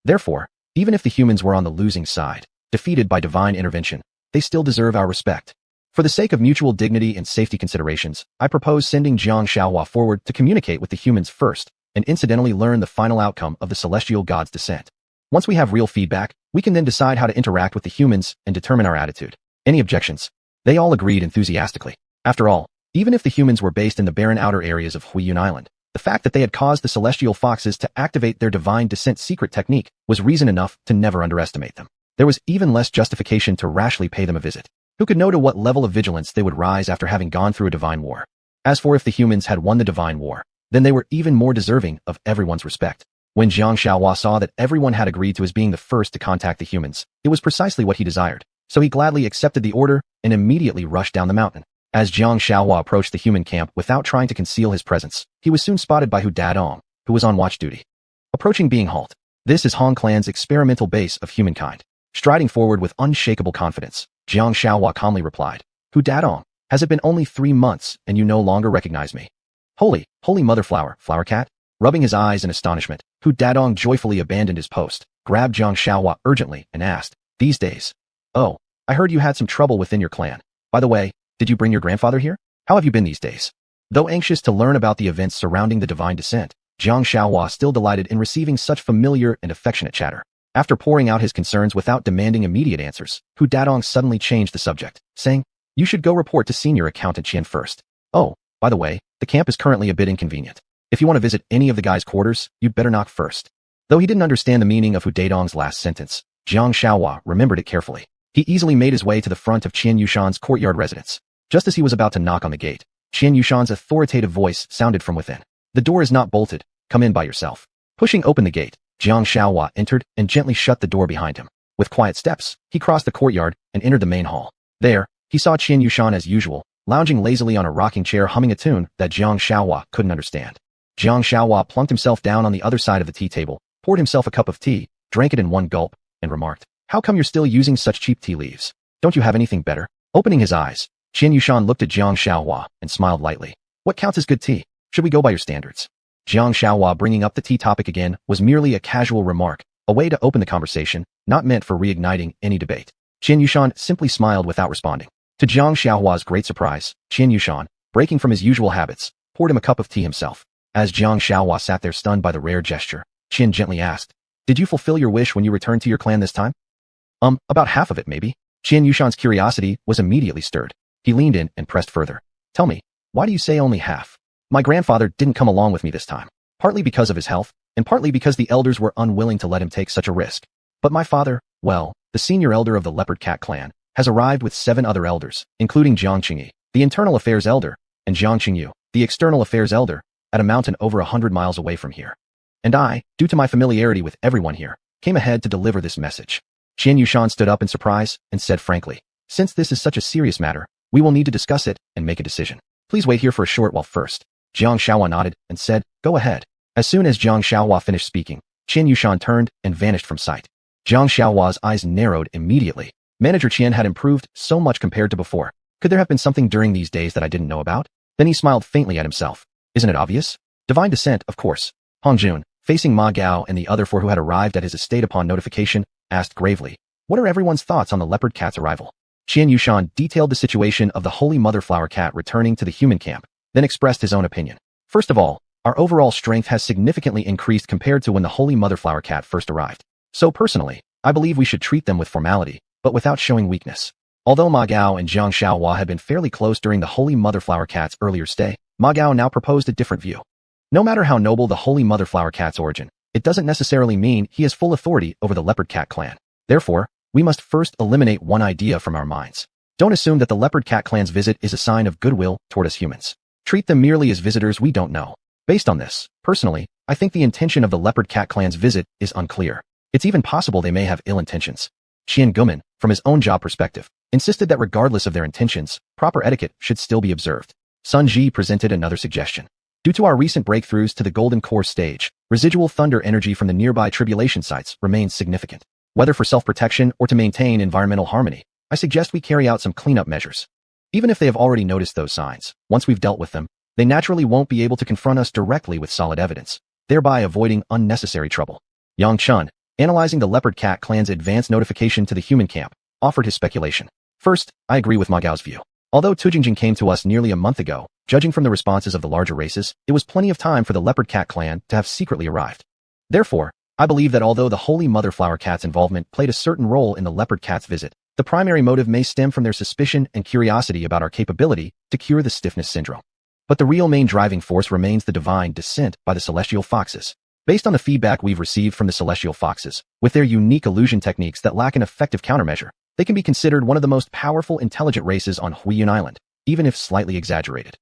Therefore, even if the humans were on the losing side, defeated by divine intervention, they still deserve our respect. For the sake of mutual dignity and safety considerations, I propose sending Jiang Xiaohua forward to communicate with the humans first, and incidentally learn the final outcome of the celestial god's descent. Once we have real feedback, we can then decide how to interact with the humans and determine our attitude. Any objections? They all agreed enthusiastically. After all, even if the humans were based in the barren outer areas of Xuanhuan Island, the fact that they had caused the celestial foxes to activate their divine descent secret technique was reason enough to never underestimate them. There was even less justification to rashly pay them a visit. Who could know to what level of vigilance they would rise after having gone through a divine war? As for if the humans had won the divine war, then they were even more deserving of everyone's respect. When Jiang Xiaohua saw that everyone had agreed to his being the first to contact the humans, it was precisely what he desired, so he gladly accepted the order and immediately rushed down the mountain. As Jiang Xiaohua approached the human camp without trying to conceal his presence, he was soon spotted by Hu Dadong, who was on watch duty. Approaching Being Halt, this is Hong Clan's experimental base of humankind. Striding forward with unshakable confidence, Jiang Xiaohua calmly replied, "Hu Dadong, has it been only 3 months and you no longer recognize me?" Holy Mother Flower Cat? Rubbing his eyes in astonishment, Hu Dadong joyfully abandoned his post, grabbed Jiang Xiaohua urgently, and asked, "These days? Oh, I heard you had some trouble within your clan. By the way, did you bring your grandfather here? How have you been these days?" Though anxious to learn about the events surrounding the divine descent, Jiang Xiaohua still delighted in receiving such familiar and affectionate chatter. After pouring out his concerns without demanding immediate answers, Hu Dadong suddenly changed the subject, saying, "You should go report to Senior Accountant Qian first. Oh, by the way, the camp is currently a bit inconvenient. If you want to visit any of the guys' quarters, you'd better knock first." Though he didn't understand the meaning of Hu Dadong's last sentence, Jiang Xiaohua remembered it carefully. He easily made his way to the front of Qian Yushan's courtyard residence. Just as he was about to knock on the gate, Qian Yushan's authoritative voice sounded from within. "The door is not bolted. Come in by yourself." Pushing open the gate, Xianxia entered and gently shut the door behind him. With quiet steps, he crossed the courtyard and entered the main hall. There, he saw xiuxian as usual, lounging lazily on a rocking chair humming a tune that Xianxia couldn't understand. Xianxia plunked himself down on the other side of the tea table, poured himself a cup of tea, drank it in one gulp, and remarked, "How come you're still using such cheap tea leaves? Don't you have anything better?" Opening his eyes, xiuxian looked at Xianxia and smiled lightly. "What counts as good tea? Should we go by your standards?" Xianxia bringing up the tea topic again was merely a casual remark, a way to open the conversation, not meant for reigniting any debate. Xiuxian simply smiled without responding. To Xianxia's great surprise, Xiuxian, breaking from his usual habits, poured him a cup of tea himself. As Xianxia sat there stunned by the rare gesture, Qin gently asked, "Did you fulfill your wish when you returned to your clan this time?" About half of it maybe." Xiuxian's curiosity was immediately stirred. He leaned in and pressed further. "Tell me, why do you say only half?" "My grandfather didn't come along with me this time, partly because of his health, and partly because the elders were unwilling to let him take such a risk. But my father, well, the senior elder of the Leopard Cat clan, has arrived with 7 other elders, including Jiang Qingyi, the internal affairs elder, and Jiang Qingyu, the external affairs elder, at a mountain over 100 miles away from here. And I, due to my familiarity with everyone here, came ahead to deliver this message." Xiuxian stood up in surprise and said frankly, "Since this is such a serious matter, we will need to discuss it and make a decision. Please wait here for a short while first." Xianxia nodded and said, "Go ahead." As soon as Xianxia finished speaking, Xiuxian turned and vanished from sight. Xianxia's eyes narrowed immediately. Manager Qian had improved so much compared to before. Could there have been something during these days that I didn't know about? Then he smiled faintly at himself. Isn't it obvious? Divine descent, of course. Hongjun, facing Ma Gao and the other 4 who had arrived at his estate upon notification, asked gravely, "What are everyone's thoughts on the leopard cat's arrival?" Xiuxian detailed the situation of the Holy Mother Flower Cat returning to the human camp, then expressed his own opinion. "First of all, our overall strength has significantly increased compared to when the Holy Mother Flower Cat first arrived. So personally, I believe we should treat them with formality, but without showing weakness." Although Ma Gao and Jiang Xiaohua had been fairly close during the Holy Mother Flower Cat's earlier stay, Ma Gao now proposed a different view. No matter how noble the Holy Mother Flower Cat's origin, it doesn't necessarily mean he has full authority over the Leopard Cat clan. Therefore, we must first eliminate one idea from our minds. Don't assume that the Leopard Cat clan's visit is a sign of goodwill toward us humans. Treat them merely as visitors we don't know. Based on this, personally, I think the intention of the Leopard Cat clan's visit is unclear. It's even possible they may have ill intentions. Qian Guman, from his own job perspective, insisted that regardless of their intentions, proper etiquette should still be observed. Sun Ji presented another suggestion. Due to our recent breakthroughs to the Golden Core stage, residual thunder energy from the nearby tribulation sites remains significant. Whether for self-protection or to maintain environmental harmony, I suggest we carry out some cleanup measures. Even if they have already noticed those signs, once we've dealt with them, they naturally won't be able to confront us directly with solid evidence, thereby avoiding unnecessary trouble. Yang Chun, analyzing the Leopard Cat clan's advance notification to the human camp, offered his speculation. First, I agree with Ma Gao's view. Although Tujingjing came to us nearly a month ago, judging from the responses of the larger races, it was plenty of time for the Leopard Cat clan to have secretly arrived. Therefore, I believe that although the Holy Mother Flower Cat's involvement played a certain role in the Leopard Cat's visit, the primary motive may stem from their suspicion and curiosity about our capability to cure the stiffness syndrome. But the real main driving force remains the divine descent by the celestial foxes. Based on the feedback we've received from the celestial foxes, with their unique illusion techniques that lack an effective countermeasure, they can be considered one of the most powerful intelligent races on Huiyun Island, even if slightly exaggerated.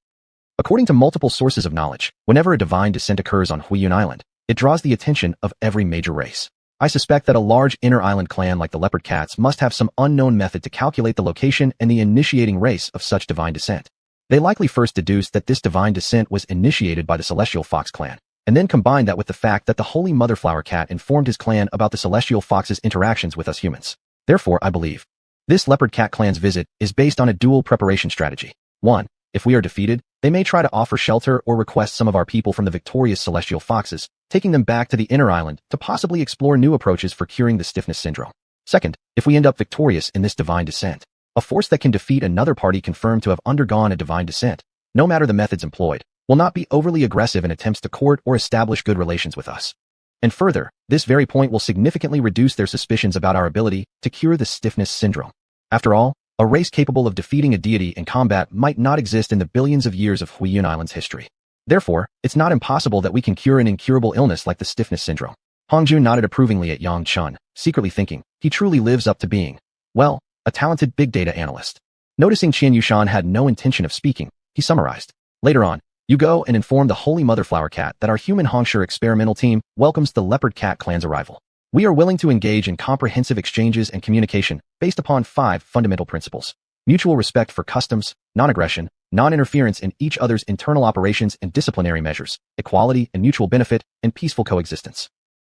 According to multiple sources of knowledge, whenever a divine descent occurs on Huiyun Island, it draws the attention of every major race. I suspect that a large inner island clan like the Leopard Cats must have some unknown method to calculate the location and the initiating race of such divine descent. They likely first deduced that this divine descent was initiated by the Celestial Fox clan, and then combined that with the fact that the Holy Mother Flower Cat informed his clan about the Celestial Fox's interactions with us humans. Therefore, I believe this Leopard Cat clan's visit is based on a dual preparation strategy. 1. If we are defeated, they may try to offer shelter or request some of our people from the victorious Celestial Foxes, taking them back to the inner island to possibly explore new approaches for curing the stiffness syndrome. 2nd, if we end up victorious in this divine descent, a force that can defeat another party confirmed to have undergone a divine descent, no matter the methods employed, will not be overly aggressive in attempts to court or establish good relations with us. And further, this very point will significantly reduce their suspicions about our ability to cure the stiffness syndrome. After all, a race capable of defeating a deity in combat might not exist in the billions of years of Huiyun Island's history. Therefore, it's not impossible that we can cure an incurable illness like the stiffness syndrome. Hongjun nodded approvingly at Yang Chun, secretly thinking, he truly lives up to being, well, a talented big data analyst. Noticing Xiuxian had no intention of speaking, he summarized. Later on, You go and inform the Holy Mother Flower Cat that our human xianxia experimental team welcomes the Leopard Cat clan's arrival. We are willing to engage in comprehensive exchanges and communication based upon 5 fundamental principles: mutual respect for customs, non-aggression, non-interference in each other's internal operations and disciplinary measures, equality and mutual benefit, and peaceful coexistence.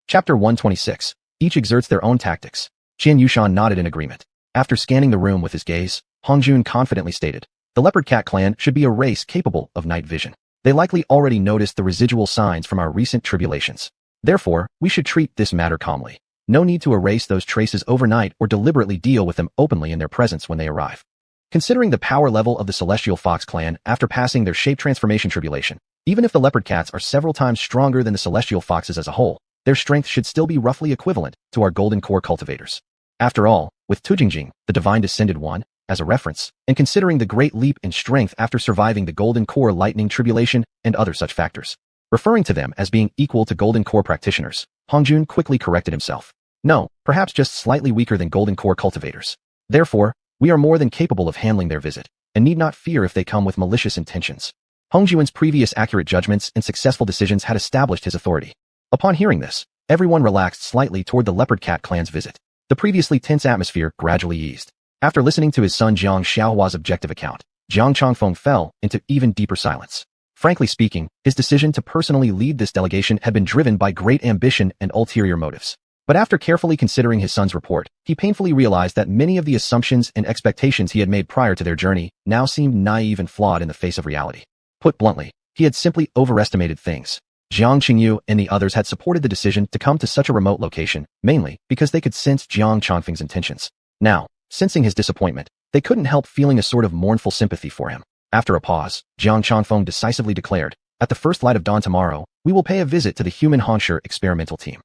Chapter 126. Each exerts their own tactics. Xiuxian nodded in agreement. After scanning the room with his gaze, Hongjun confidently stated, the Leopard Cat clan should be a race capable of night vision. They likely already noticed the residual signs from our recent tribulations. Therefore, we should treat this matter calmly. No need to erase those traces overnight or deliberately deal with them openly in their presence when they arrive. Considering the power level of the Celestial Fox clan after passing their shape transformation tribulation, even if the Leopard Cats are several times stronger than the Celestial Foxes as a whole, their strength should still be roughly equivalent to our Golden Core cultivators. After all, with Tujingjing, the Divine Descended One, as a reference, and considering the great leap in strength after surviving the Golden Core Lightning Tribulation and other such factors, referring to them as being equal to Golden Core practitioners, Hongjun quickly corrected himself. No, perhaps just slightly weaker than Golden Core cultivators. Therefore, we are more than capable of handling their visit, and need not fear if they come with malicious intentions. Hongjuan's previous accurate judgments and successful decisions had established his authority. Upon hearing this, everyone relaxed slightly toward the Leopard Cat clan's visit. The previously tense atmosphere gradually eased. After listening to his son Jiang Xiaohua's objective account, Jiang Chongfeng fell into even deeper silence. Frankly speaking, his decision to personally lead this delegation had been driven by great ambition and ulterior motives. But after carefully considering his son's report, he painfully realized that many of the assumptions and expectations he had made prior to their journey now seemed naive and flawed in the face of reality. Put bluntly, he had simply overestimated things. Jiang Qingyu and the others had supported the decision to come to such a remote location, mainly because they could sense Jiang Chongfeng's intentions. Now, sensing his disappointment, they couldn't help feeling a sort of mournful sympathy for him. After a pause, Jiang Chongfeng decisively declared, "At the first light of dawn tomorrow, we will pay a visit to the human xianxia experimental team.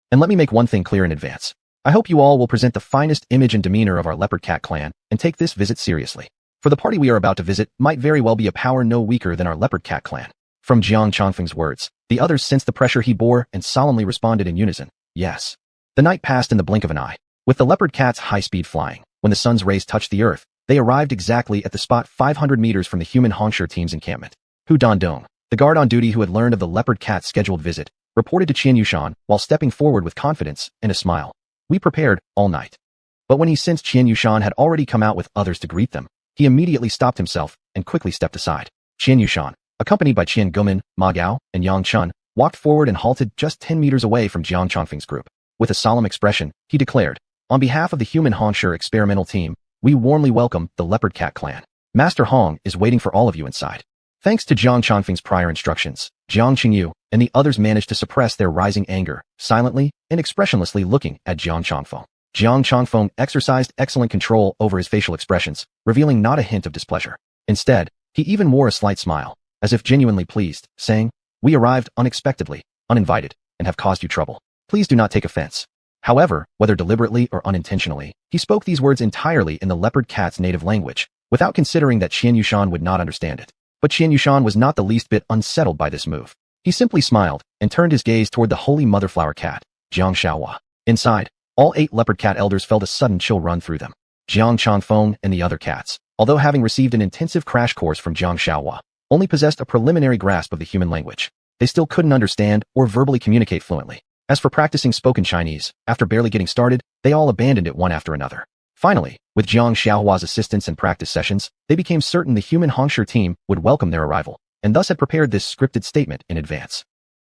And let me make one thing clear in advance. I hope you all will present the finest image and demeanor of our Leopard Cat clan and take this visit seriously. For the party we are about to visit might very well be a power no weaker than our Leopard Cat clan." From Jiang Chongfeng's words, the others sensed the pressure he bore and solemnly responded in unison, "Yes." The night passed in the blink of an eye. With the Leopard Cat's high-speed flying, when the sun's rays touched the earth, they arrived exactly at the spot 500 meters from the human xianxia team's encampment. Hu Dandong, the guard on duty who had learned of the Leopard Cat's scheduled visit, reported to Xiuxian while stepping forward with confidence and a smile. "We prepared all night." But when he sensed Xiuxian had already come out with others to greet them, he immediately stopped himself and quickly stepped aside. Xiuxian, accompanied by Qian Guomin, Ma Gao, and Yang Chun, walked forward and halted just 10 meters away from Jiang Chongfeng's group. With a solemn expression, he declared, "On behalf of the human xianxia experimental team, we warmly welcome the Leopard Cat clan. Master Hong is waiting for all of you inside." Thanks to Jiang Chongfeng's prior instructions, Jiang Qingyu and the others managed to suppress their rising anger, silently and expressionlessly looking at Jiang Chongfeng. Jiang Chongfeng exercised excellent control over his facial expressions, revealing not a hint of displeasure. Instead, he even wore a slight smile, as if genuinely pleased, saying, "We arrived unexpectedly, uninvited, and have caused you trouble. Please do not take offense." However, whether deliberately or unintentionally, he spoke these words entirely in the Leopard Cat's native language, without considering that Xiuxian would not understand it. But Xiuxian was not the least bit unsettled by this move. He simply smiled and turned his gaze toward the Holy Mother Flower Cat, Jiang Xiaohua. Inside, all 8 Leopard Cat elders felt a sudden chill run through them. Jiang Chongfeng and the other cats, although having received an intensive crash course from Jiang Xiaohua, only possessed a preliminary grasp of the human language. They still couldn't understand or verbally communicate fluently. As for practicing spoken Chinese, after barely getting started, they all abandoned it one after another. Finally, with Jiang Xiaohua's assistance and practice sessions, they became certain the human xianxia team would welcome their arrival, and thus had prepared this scripted statement in advance.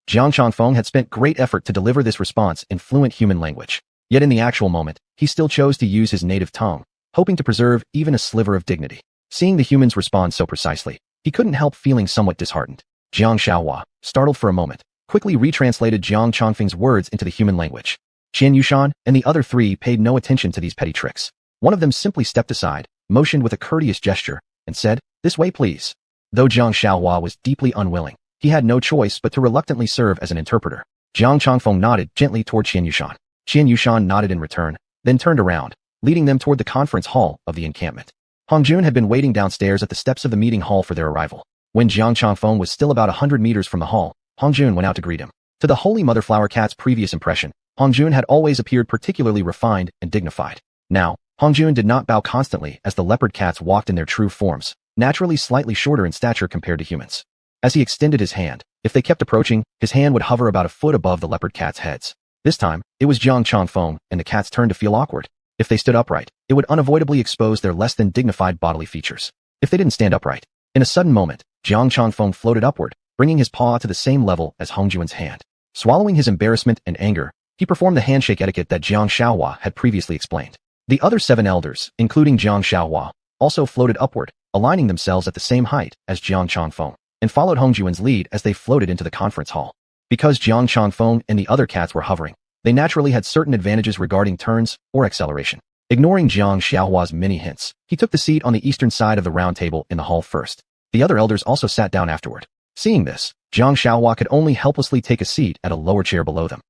Jiang Chongfeng had spent great effort to deliver this response in fluent human language. Yet in the actual moment, he still chose to use his native tongue, hoping to preserve even a sliver of dignity. Seeing the humans respond so precisely, he couldn't help feeling somewhat disheartened. Jiang Xiaohua, startled for a moment, quickly retranslated Jiang Chongfeng's words into the human language. Xiuxian and the other 3 paid no attention to these petty tricks. One of them simply stepped aside, motioned with a courteous gesture, and said, "This way please." Though Jiang Xiaohua was deeply unwilling, he had no choice but to reluctantly serve as an interpreter. Jiang Chongfeng nodded gently toward Xiuxian. Xiuxian nodded in return, then turned around, leading them toward the conference hall of the encampment. Hongjun had been waiting downstairs at the steps of the meeting hall for their arrival. When Jiang Chongfeng was still about 100 meters from the hall, Hongjun went out to greet him. To the Holy Mother Flower Cat's previous impression, Hongjun had always appeared particularly refined and dignified. Now, Hongjun did not bow constantly as the Leopard Cats walked in their true forms, naturally slightly shorter in stature compared to humans. As he extended his hand, if they kept approaching, his hand would hover about a foot above the leopard cats' heads. This time, it was Jiang Changfeng, and the cats turned to feel awkward. If they stood upright, it would unavoidably expose their less than dignified bodily features. If they didn't stand upright, in a sudden moment, Jiang Changfeng floated upward, bringing his paw to the same level as Hongjuan's hand. Swallowing his embarrassment and anger, he performed the handshake etiquette that Jiang Xiaohua had previously explained. The other 7 elders, including Jiang Xiaohua, also floated upward, aligning themselves at the same height as Jiang Changfeng, and followed Hongjuan's lead as they floated into the conference hall. Because Jiang Changfeng and the other cats were hovering, they naturally had certain advantages regarding turns or acceleration. Ignoring Jiang Xiaohua's many hints, he took the seat on the eastern side of the round table in the hall first. The other elders also sat down afterward. Seeing this, Jiang Xiaohua could only helplessly take a seat at a lower chair below them.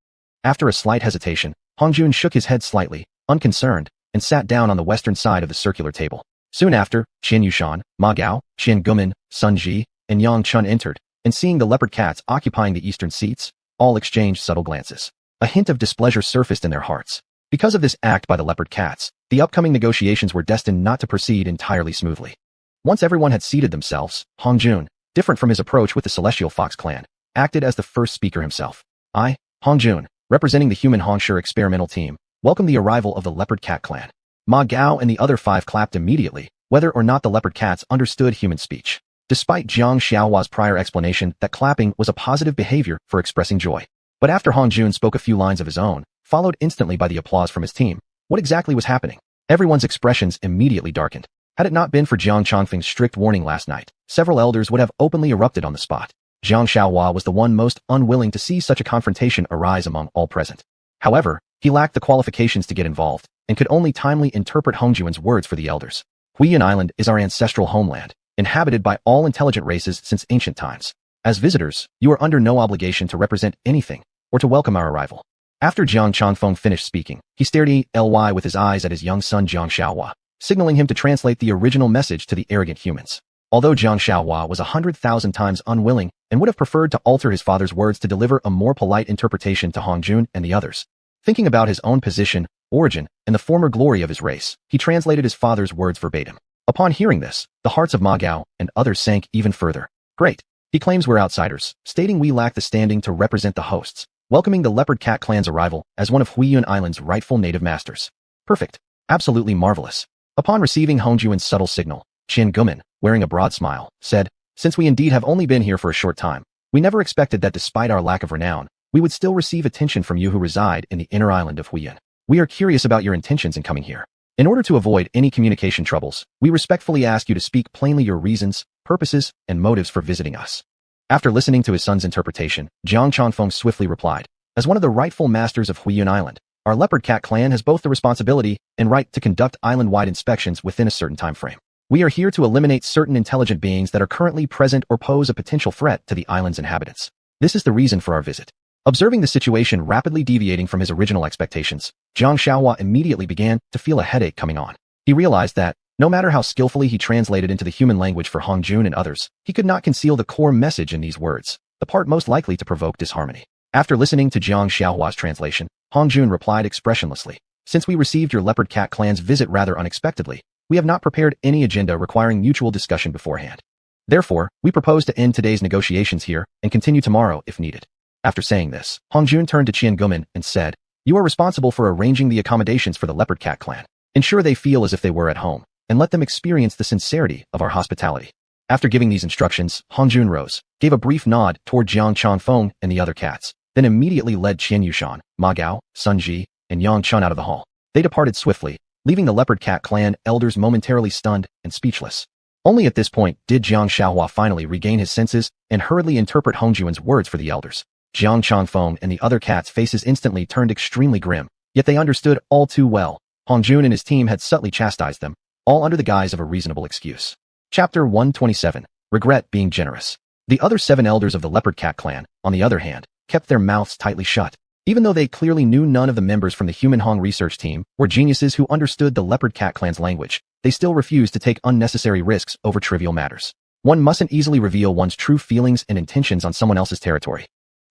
After a slight hesitation, Hongjuan shook his head slightly, unconcerned, and sat down on the western side of the circular table. Soon after, xiuxian, Ma Gao, Xiangumen, Sun Ji, and Yang Chun entered, and seeing the leopard cats occupying the eastern seats, all exchanged subtle glances. A hint of displeasure surfaced in their hearts. Because of this act by the leopard cats, the upcoming negotiations were destined not to proceed entirely smoothly. Once everyone had seated themselves, Hongjun, different from his approach with the Celestial Fox clan, acted as the first speaker himself. I, Hongjun, representing the human Hongshi experimental team, welcome the arrival of the leopard cat clan. Ma Gao and the other 5 clapped immediately, whether or not the leopard cats understood human speech. Despite Jiang Xiaohua's prior explanation that clapping was a positive behavior for expressing joy. But after Hongjun spoke a few lines of his own, followed instantly by the applause from his team, what exactly was happening? Everyone's expressions immediately darkened. Had it not been for Jiang Changfeng's strict warning last night, several elders would have openly erupted on the spot. Jiang Xiaohua was the one most unwilling to see such a confrontation arise among all present. However, he lacked the qualifications to get involved, and could only timely interpret Hongjuan's words for the elders. Xiuxian Island is our ancestral homeland, inhabited by all intelligent races since ancient times. As visitors, you are under no obligation to represent anything, or to welcome our arrival. After Jiang Changfeng finished speaking, he stared ELY with his eyes at his young son Jiang Xiaohua, signaling him to translate the original message to the arrogant humans. Although Jiang Xiaohua was 100,000 times unwilling and would have preferred to alter his father's words to deliver a more polite interpretation to Hongjun and the others. Thinking about his own position, origin, and the former glory of his race, he translated his father's words verbatim. Upon hearing this, the hearts of Ma Gao and others sank even further. Great. He claims we're outsiders, stating we lack the standing to represent the hosts, welcoming the leopard cat clan's arrival as one of Xiuxian Island's rightful native masters. Perfect. Absolutely marvelous. Upon receiving Hongjuan's subtle signal, Qian Gumin, wearing a broad smile, said, since we indeed have only been here for a short time, we never expected that despite our lack of renown, we would still receive attention from you who reside in the inner island of Xiuxian. We are curious about your intentions in coming here. In order to avoid any communication troubles, we respectfully ask you to speak plainly your reasons, purposes, and motives for visiting us. After listening to his son's interpretation, Jiang Changfeng swiftly replied, as one of the rightful masters of Xiuxian Island, our leopard cat clan has both the responsibility and right to conduct island-wide inspections within a certain time frame. We are here to eliminate certain intelligent beings that are currently present or pose a potential threat to the island's inhabitants. This is the reason for our visit. Observing the situation rapidly deviating from his original expectations, Jiang Xiaohua immediately began to feel a headache coming on. He realized that, no matter how skillfully he translated into the human language for Hongjun and others, he could not conceal the core message in these words, the part most likely to provoke disharmony. After listening to Jiang Xiaohua's translation, Hongjun replied expressionlessly, since we received your leopard cat clan's visit rather unexpectedly, we have not prepared any agenda requiring mutual discussion beforehand. Therefore, we propose to end today's negotiations here and continue tomorrow if needed. After saying this, Hongjun turned to Qian Gumin and said, you are responsible for arranging the accommodations for the leopard cat clan. Ensure they feel as if they were at home, and let them experience the sincerity of our hospitality. After giving these instructions, Hongjun rose, gave a brief nod toward Jiang Changfeng and the other cats, then immediately led xiuxian, Ma Gao, Sun Ji, and Yang Chun out of the hall. They departed swiftly, leaving the leopard cat clan elders momentarily stunned and speechless. Only at this point did Jiang Xiaohua finally regain his senses and hurriedly interpret Hongjuan's words for the elders. Jiang Changfeng and the other cats' faces instantly turned extremely grim, yet they understood all too well. Hongjun and his team had subtly chastised them, all under the guise of a reasonable excuse. Chapter 127. Regret being generous. The other 7 elders of the leopard cat clan, on the other hand, kept their mouths tightly shut. Even though they clearly knew none of the members from the human Hong research team were geniuses who understood the leopard cat clan's language, they still refused to take unnecessary risks over trivial matters. One mustn't easily reveal one's true feelings and intentions on someone else's territory.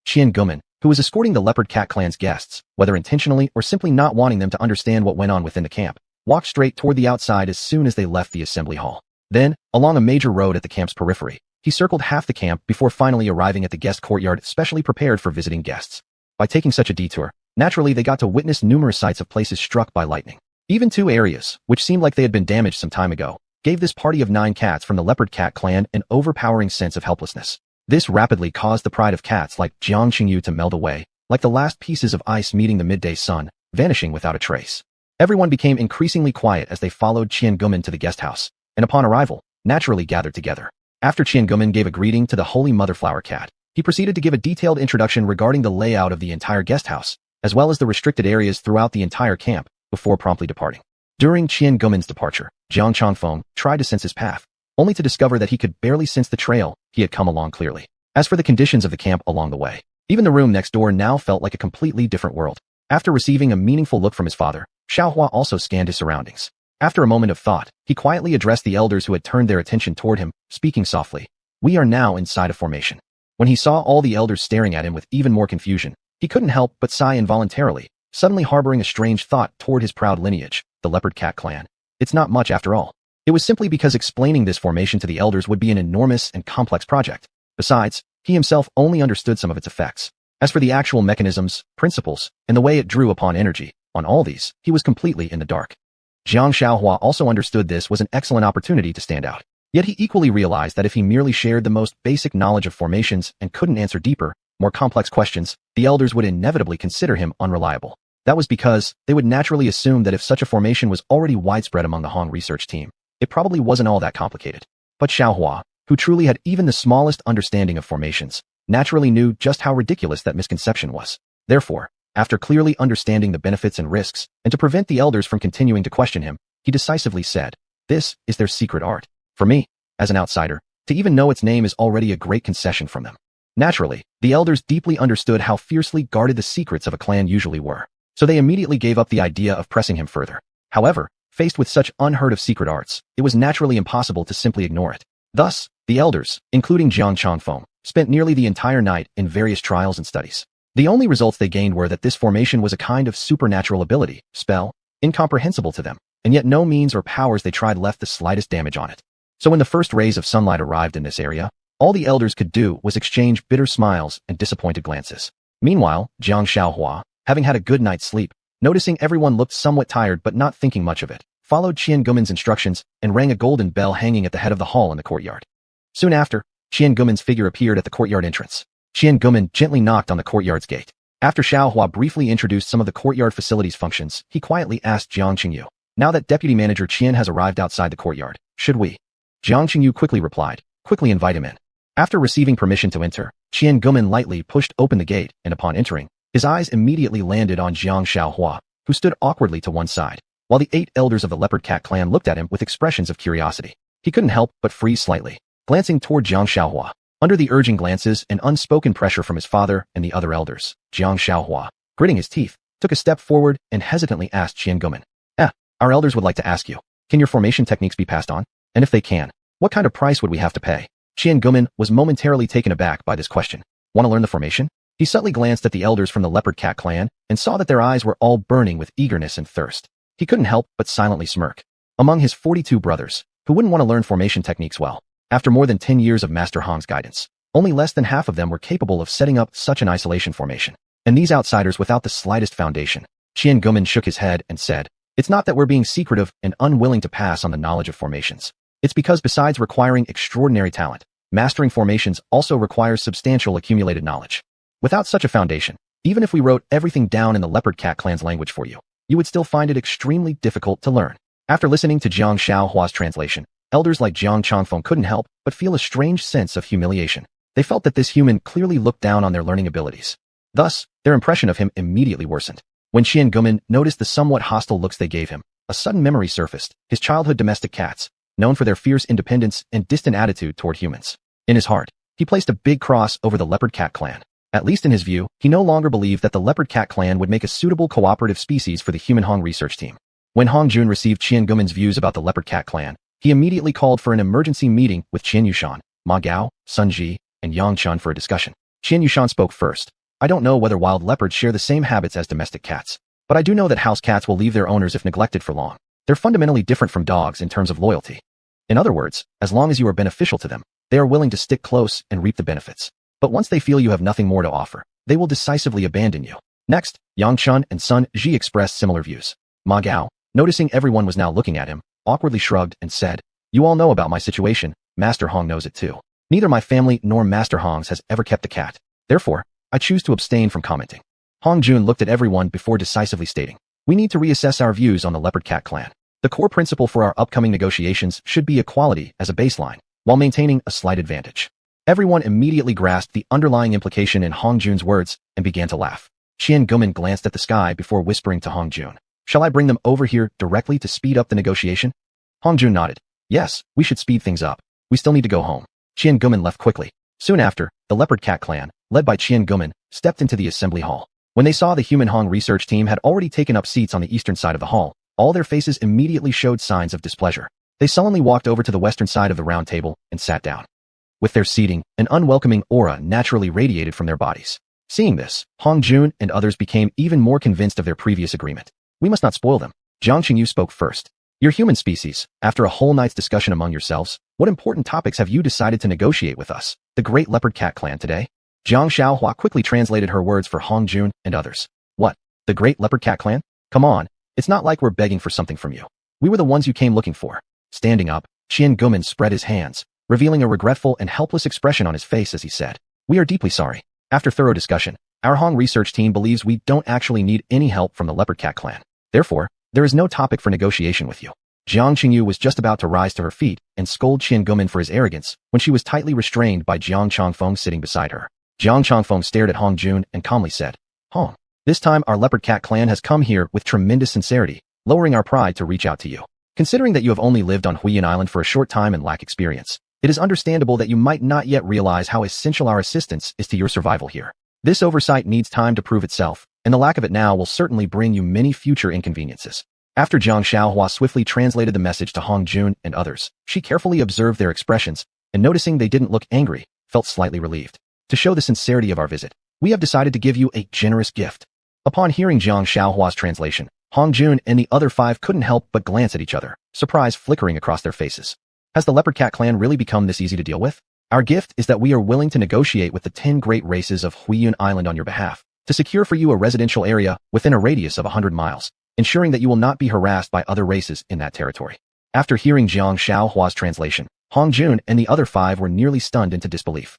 Qian Gumin, who was escorting the leopard cat clan's guests, whether intentionally or simply not wanting them to understand what went on within the camp, walked straight toward the outside as soon as they left the assembly hall. Then, along a major road at the camp's periphery, He circled half the camp before finally arriving at the guest courtyard specially prepared for visiting guests. By taking such a detour, naturally they got to witness numerous sights of places struck by lightning. Even 2 areas, which seemed like they had been damaged some time ago, gave this party of 9 cats from the leopard cat clan an overpowering sense of helplessness. This rapidly caused the pride of cats like xianxia to melt away, like the last pieces of ice meeting the midday sun, vanishing without a trace. Everyone became increasingly quiet as they followed Xiangumen to the guest house, and upon arrival, naturally gathered together. After Xiangumen gave a greeting to the holy mother flower cat, he proceeded to give a detailed introduction regarding the layout of the entire guest house, as well as the restricted areas throughout the entire camp, before promptly departing. During Xiangumen's departure, Jiang Changfeng tried to sense his path, only to discover that he could barely sense the trail he had come along clearly. As for the conditions of the camp along the way, even the room next door now felt like a completely different world. After receiving a meaningful look from his father, Xiaohua also scanned his surroundings. After a moment of thought, he quietly addressed the elders who had turned their attention toward him, speaking softly. We are now inside a formation. When he saw all the elders staring at him with even more confusion, he couldn't help but sigh involuntarily, suddenly harboring a strange thought toward his proud lineage, the leopard cat clan. It's not much after all. It was simply because explaining this formation to the elders would be an enormous and complex project. Besides, he himself only understood some of its effects. As for the actual mechanisms, principles, and the way it drew upon energy, on all these, he was completely in the dark. Jiang Xiaohua also understood this was an excellent opportunity to stand out. Yet he equally realized that if he merely shared the most basic knowledge of formations and couldn't answer deeper, more complex questions, the elders would inevitably consider him unreliable. That was because they would naturally assume that if such a formation was already widespread among the Hong research team, it probably wasn't all that complicated. But Xiaohua, who truly had even the smallest understanding of formations, naturally knew just how ridiculous that misconception was. Therefore, after clearly understanding the benefits and risks, and to prevent the elders from continuing to question him, he decisively said, "This is their secret art. For me, as an outsider, to even know its name is already a great concession from them." Naturally, the elders deeply understood how fiercely guarded the secrets of a clan usually were, so they immediately gave up the idea of pressing him further. However, faced with such unheard-of secret arts, it was naturally impossible to simply ignore it. Thus, the elders, including Jiang Changfeng, spent nearly the entire night in various trials and studies. The only results they gained were that this formation was a kind of supernatural ability, spell, incomprehensible to them, and yet no means or powers they tried left the slightest damage on it. So when the first rays of sunlight arrived in this area, all the elders could do was exchange bitter smiles and disappointed glances. Meanwhile, Jiang Xiaohua, having had a good night's sleep, noticing everyone looked somewhat tired but not thinking much of it, followed Xiangumen's instructions and rang a golden bell hanging at the head of the hall in the courtyard. Soon after, Xiangumen's figure appeared at the courtyard entrance. Xiangumen gently knocked on the courtyard's gate. After Xiaohua briefly introduced some of the courtyard facilities functions, he quietly asked Jiang Qingyu, "Now that Deputy Manager Qian has arrived outside the courtyard, should we?" Jiang Qingyu quickly replied, "Quickly invite him in." After receiving permission to enter, Xiangumen lightly pushed open the gate, and upon entering, his eyes immediately landed on Jiang Xiaohua, who stood awkwardly to one side, while the 8 elders of the leopard cat clan looked at him with expressions of curiosity. He couldn't help but freeze slightly, glancing toward Jiang Xiaohua. Under the urging glances and unspoken pressure from his father and the other elders, Jiang Xiaohua, gritting his teeth, took a step forward and hesitantly asked Xiangumen, our elders would like to ask you, can your formation techniques be passed on? And if they can, what kind of price would we have to pay?" Xiangumen was momentarily taken aback by this question. Want to learn the formation? He subtly glanced at the elders from the leopard cat clan and saw that their eyes were all burning with eagerness and thirst. He couldn't help but silently smirk. Among his 42 brothers, who wouldn't want to learn formation techniques well, after more than 10 years of Master Hong's guidance, only less than half of them were capable of setting up such an isolation formation. And these outsiders without the slightest foundation. Xiangumen shook his head and said, "It's not that we're being secretive and unwilling to pass on the knowledge of formations. It's because besides requiring extraordinary talent, mastering formations also requires substantial accumulated knowledge. Without such a foundation, even if we wrote everything down in the leopard cat clan's language for you, you would still find it extremely difficult to learn." After listening to Jiang Xiaohua's translation, elders like Jiang Changfeng couldn't help but feel a strange sense of humiliation. They felt that this human clearly looked down on their learning abilities. Thus, their impression of him immediately worsened. When Xiangumen noticed the somewhat hostile looks they gave him, a sudden memory surfaced, his childhood domestic cats, known for their fierce independence and distant attitude toward humans. In his heart, he placed a big cross over the leopard cat clan. At least in his view, he no longer believed that the leopard cat clan would make a suitable cooperative species for the human Hong research team. When Hong Jun received Xiangumen's views about the leopard cat clan, he immediately called for an emergency meeting with Xianxia, Ma Gao, Sun Ji, and Yang Chun for a discussion. Xianxia spoke first. "I don't know whether wild leopards share the same habits as domestic cats, but I do know that house cats will leave their owners if neglected for long. They're fundamentally different from dogs in terms of loyalty. In other words, as long as you are beneficial to them, They are willing to stick close and reap the benefits. But once they feel you have nothing more to offer, they will decisively abandon you. Next, Yangshan and Sun Ji expressed similar views. Ma Gao, noticing everyone was now looking at him, awkwardly shrugged and said, "You all know about my situation. Master Hong knows it too. Neither my family nor Master Hong's has ever kept a cat. Therefore, I choose to abstain from commenting." Hong Jun looked at everyone before decisively stating, "We need to reassess our views on the Leopard Cat clan. The core principle for our upcoming negotiations should be equality as a baseline, while maintaining a slight advantage." Everyone immediately grasped the underlying implication in Hong Jun's words and began to laugh. Qian Gumin glanced at the sky before whispering to Hong Jun, "Shall I bring them over here directly to speed up the negotiation?" Hong Jun nodded. "Yes, we should speed things up. We still need to go home." Qian Gumin left quickly. Soon after, the Leopard Cat clan, led by Qian Gumin, stepped into the assembly hall. When they saw the Human Hong research team had already taken up seats on the eastern side of the hall, all their faces immediately showed signs of displeasure. They sullenly walked over to the western side of the round table and sat down. With their seating, an unwelcoming aura naturally radiated from their bodies. Seeing this, Hong Jun and others became even more convinced of their previous agreement. "We must not spoil them." Jiang Qingyu spoke first. "Your human species, after a whole night's discussion among yourselves, what important topics have you decided to negotiate with us, the Great Leopard Cat clan, today?" Jiang Xiaohua quickly translated her words for Hong Jun and others. "What? The Great Leopard Cat clan? Come on, it's not like we're begging for something from you. We were the ones you came looking for." Standing up, Qian Gumin spread his hands, revealing a regretful and helpless expression on his face as he said, "We are deeply sorry. After thorough discussion, our Hong research team believes we don't actually need any help from the Leopard Cat clan. Therefore, there is no topic for negotiation with you." Jiang Qingyu was just about to rise to her feet and scold Qian Gumin for his arrogance when she was tightly restrained by Jiang Changfeng sitting beside her. Jiang Changfeng stared at Hong Jun and calmly said, "Hong, this time our Leopard Cat clan has come here with tremendous sincerity, lowering our pride to reach out to you. Considering that you have only lived on Huiyan Island for a short time and lack experience, it is understandable that you might not yet realize how essential our assistance is to your survival here. This oversight needs time to prove itself, and the lack of it now will certainly bring you many future inconveniences." After Jiang Xiaohua swiftly translated the message to Hong Jun and others, she carefully observed their expressions, and noticing they didn't look angry, felt slightly relieved. "To show the sincerity of our visit, we have decided to give you a generous gift." Upon hearing Jiang Xiaohua's translation, Hong Jun and the other five couldn't help but glance at each other, surprise flickering across their faces. Has the Leopard Cat clan really become this easy to deal with? "Our gift is that we are willing to negotiate with the 10 great races of Huiyun Island on your behalf, to secure for you a residential area within a radius of 100 miles, ensuring that you will not be harassed by other races in that territory." After hearing Jiang Xiaohua's translation, Hong Jun and the other five were nearly stunned into disbelief.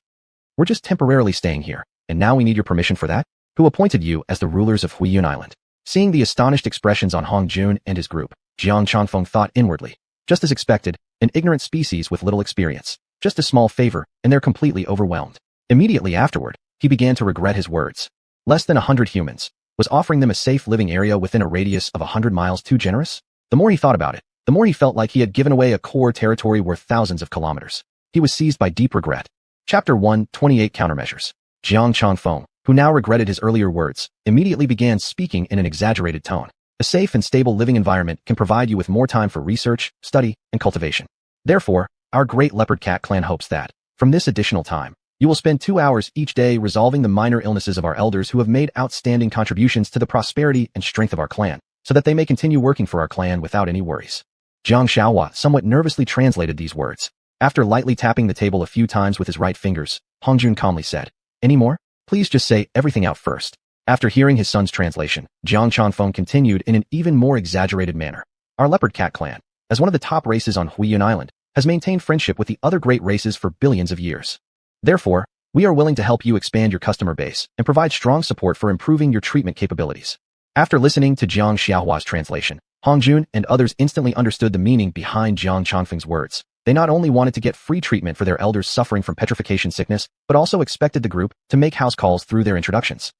"We're just temporarily staying here, and now we need your permission for that? Who appointed you as the rulers of Huiyun Island?" Seeing the astonished expressions on Hong Jun and his group, Jiang Changfeng thought inwardly, just as expected, an ignorant species with little experience, just a small favor, and they're completely overwhelmed. Immediately afterward, he began to regret his words. Less than 100 humans. Was offering them a safe living area within a radius of 100 miles too generous? The more he thought about it, the more he felt like he had given away a core territory worth thousands of kilometers. He was seized by deep regret. Chapter 1, 28 Countermeasures. Jiang Changfeng, who now regretted his earlier words, immediately began speaking in an exaggerated tone. "A safe and stable living environment can provide you with more time for research, study, and cultivation. Therefore, our Great Leopard Cat clan hopes that, from this additional time, you will spend 2 hours each day resolving the minor illnesses of our elders who have made outstanding contributions to the prosperity and strength of our clan, so that they may continue working for our clan without any worries." Jiang Xiaohua somewhat nervously translated these words. After lightly tapping the table a few times with his right fingers, Hong Jun calmly said, "Any more? Please just say everything out first." After hearing his son's translation, Jiang Changfeng continued in an even more exaggerated manner. "Our Leopard Cat clan, as one of the top races on Huiyun Island, has maintained friendship with the other great races for billions of years. Therefore, we are willing to help you expand your customer base and provide strong support for improving your treatment capabilities." After listening to Jiang Xiaohua's translation, Hong Jun and others instantly understood the meaning behind Jiang Changfeng's words. They not only wanted to get free treatment for their elders suffering from petrification sickness, but also expected the group to make house calls through their introductions.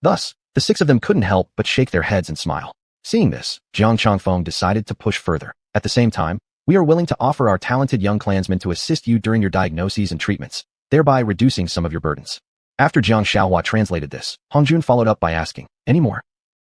Thus, the 6 of them couldn't help but shake their heads and smile. Seeing this, Jiang Changfeng decided to push further. "At the same time, we are willing to offer our talented young clansmen to assist you during your diagnoses and treatments, thereby reducing some of your burdens." After Jiang Xiaohua translated this, Hong Jun followed up by asking, "Any more?"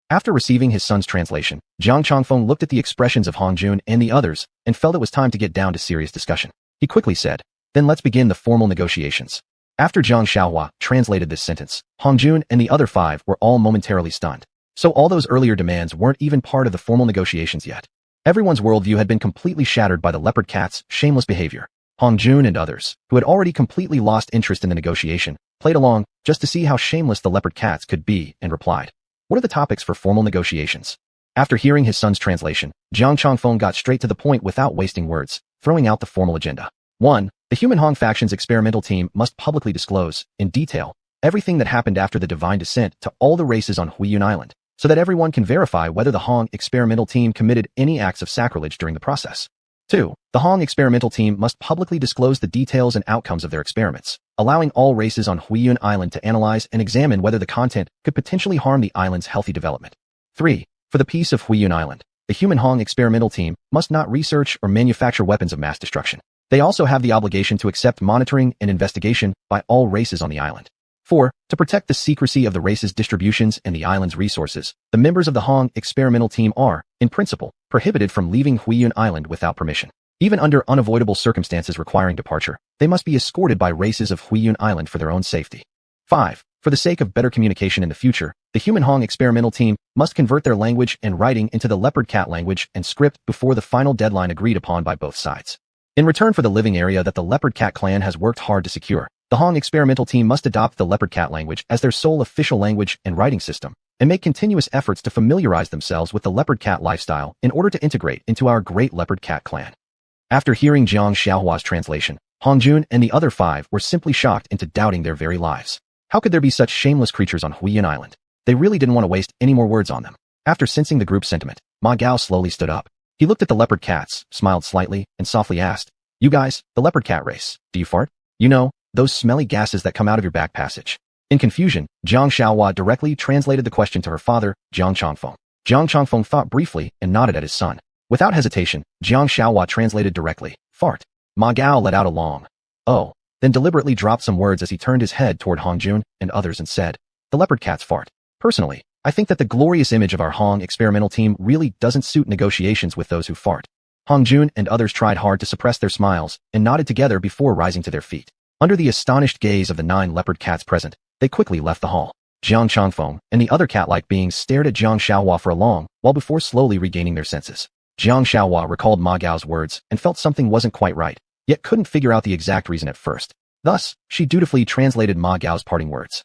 After receiving his son's translation, Jiang Changfeng looked at the expressions of Hong Jun and the others and felt it was time to get down to serious discussion. He quickly said, "Then let's begin the formal negotiations." After Jiang Xiaohua translated this sentence, Hong Jun and the other 5 were all momentarily stunned. So all those earlier demands weren't even part of the formal negotiations yet. Everyone's worldview had been completely shattered by the Leopard Cat's shameless behavior. Hong Jun and others, who had already completely lost interest in the negotiation, played along just to see how shameless the leopard cats could be and replied, "What are the topics for formal negotiations?" After hearing his son's translation, Jiang Changfeng got straight to the point without wasting words, throwing out the formal agenda. 1. The human Hong faction's experimental team must publicly disclose, in detail, everything that happened after the divine descent to all the races on Huiyun Island, so that everyone can verify whether the Hong experimental team committed any acts of sacrilege during the process. 2. The Hong experimental team must publicly disclose the details and outcomes of their experiments, allowing all races on Huiyun Island to analyze and examine whether the content could potentially harm the island's healthy development. 3. For the peace of Huiyun Island, the human Hong experimental team must not research or manufacture weapons of mass destruction. They also have the obligation to accept monitoring and investigation by all races on the island. 4. To protect the secrecy of the race's distributions and the island's resources, the members of the Hong experimental team are, in principle, prohibited from leaving Huiyun Island without permission. Even under unavoidable circumstances requiring departure, they must be escorted by races of Huiyun Island for their own safety. 5. For the sake of better communication in the future, the human Hong experimental team must convert their language and writing into the leopard cat language and script before the final deadline agreed upon by both sides. In return for the living area that the leopard cat clan has worked hard to secure, the Hong experimental team must adopt the leopard cat language as their sole official language and writing system, and make continuous efforts to familiarize themselves with the leopard cat lifestyle in order to integrate into our great leopard cat clan. After hearing Jiang Xiaohua's translation, Hong Jun and the other 5 were simply shocked into doubting their very lives. How could there be such shameless creatures on Huiyun Island? They really didn't want to waste any more words on them. After sensing the group's sentiment, Ma Gao slowly stood up. He looked at the leopard cats, smiled slightly, and softly asked, "You guys, the leopard cat race, do you fart? You know, those smelly gases that come out of your back passage." In confusion, Jiang Xiaohua directly translated the question to her father, Jiang Changfeng. Jiang Changfeng thought briefly and nodded at his son. Without hesitation, Jiang Xiaohua translated directly, "Fart." Ma Gao let out a long, "Oh," then deliberately dropped some words as he turned his head toward Hong Jun and others and said, "The leopard cats fart. Personally, I think that the glorious image of our Hong experimental team really doesn't suit negotiations with those who fart." Hong Jun and others tried hard to suppress their smiles and nodded together before rising to their feet. Under the astonished gaze of the 9 leopard cats present, they quickly left the hall. Jiang Changfeng and the other cat-like beings stared at Jiang Xiaohua for a long while before slowly regaining their senses. Jiang Xiaohua recalled Ma Gao's words and felt something wasn't quite right, yet couldn't figure out the exact reason at first. Thus, she dutifully translated Ma Gao's parting words.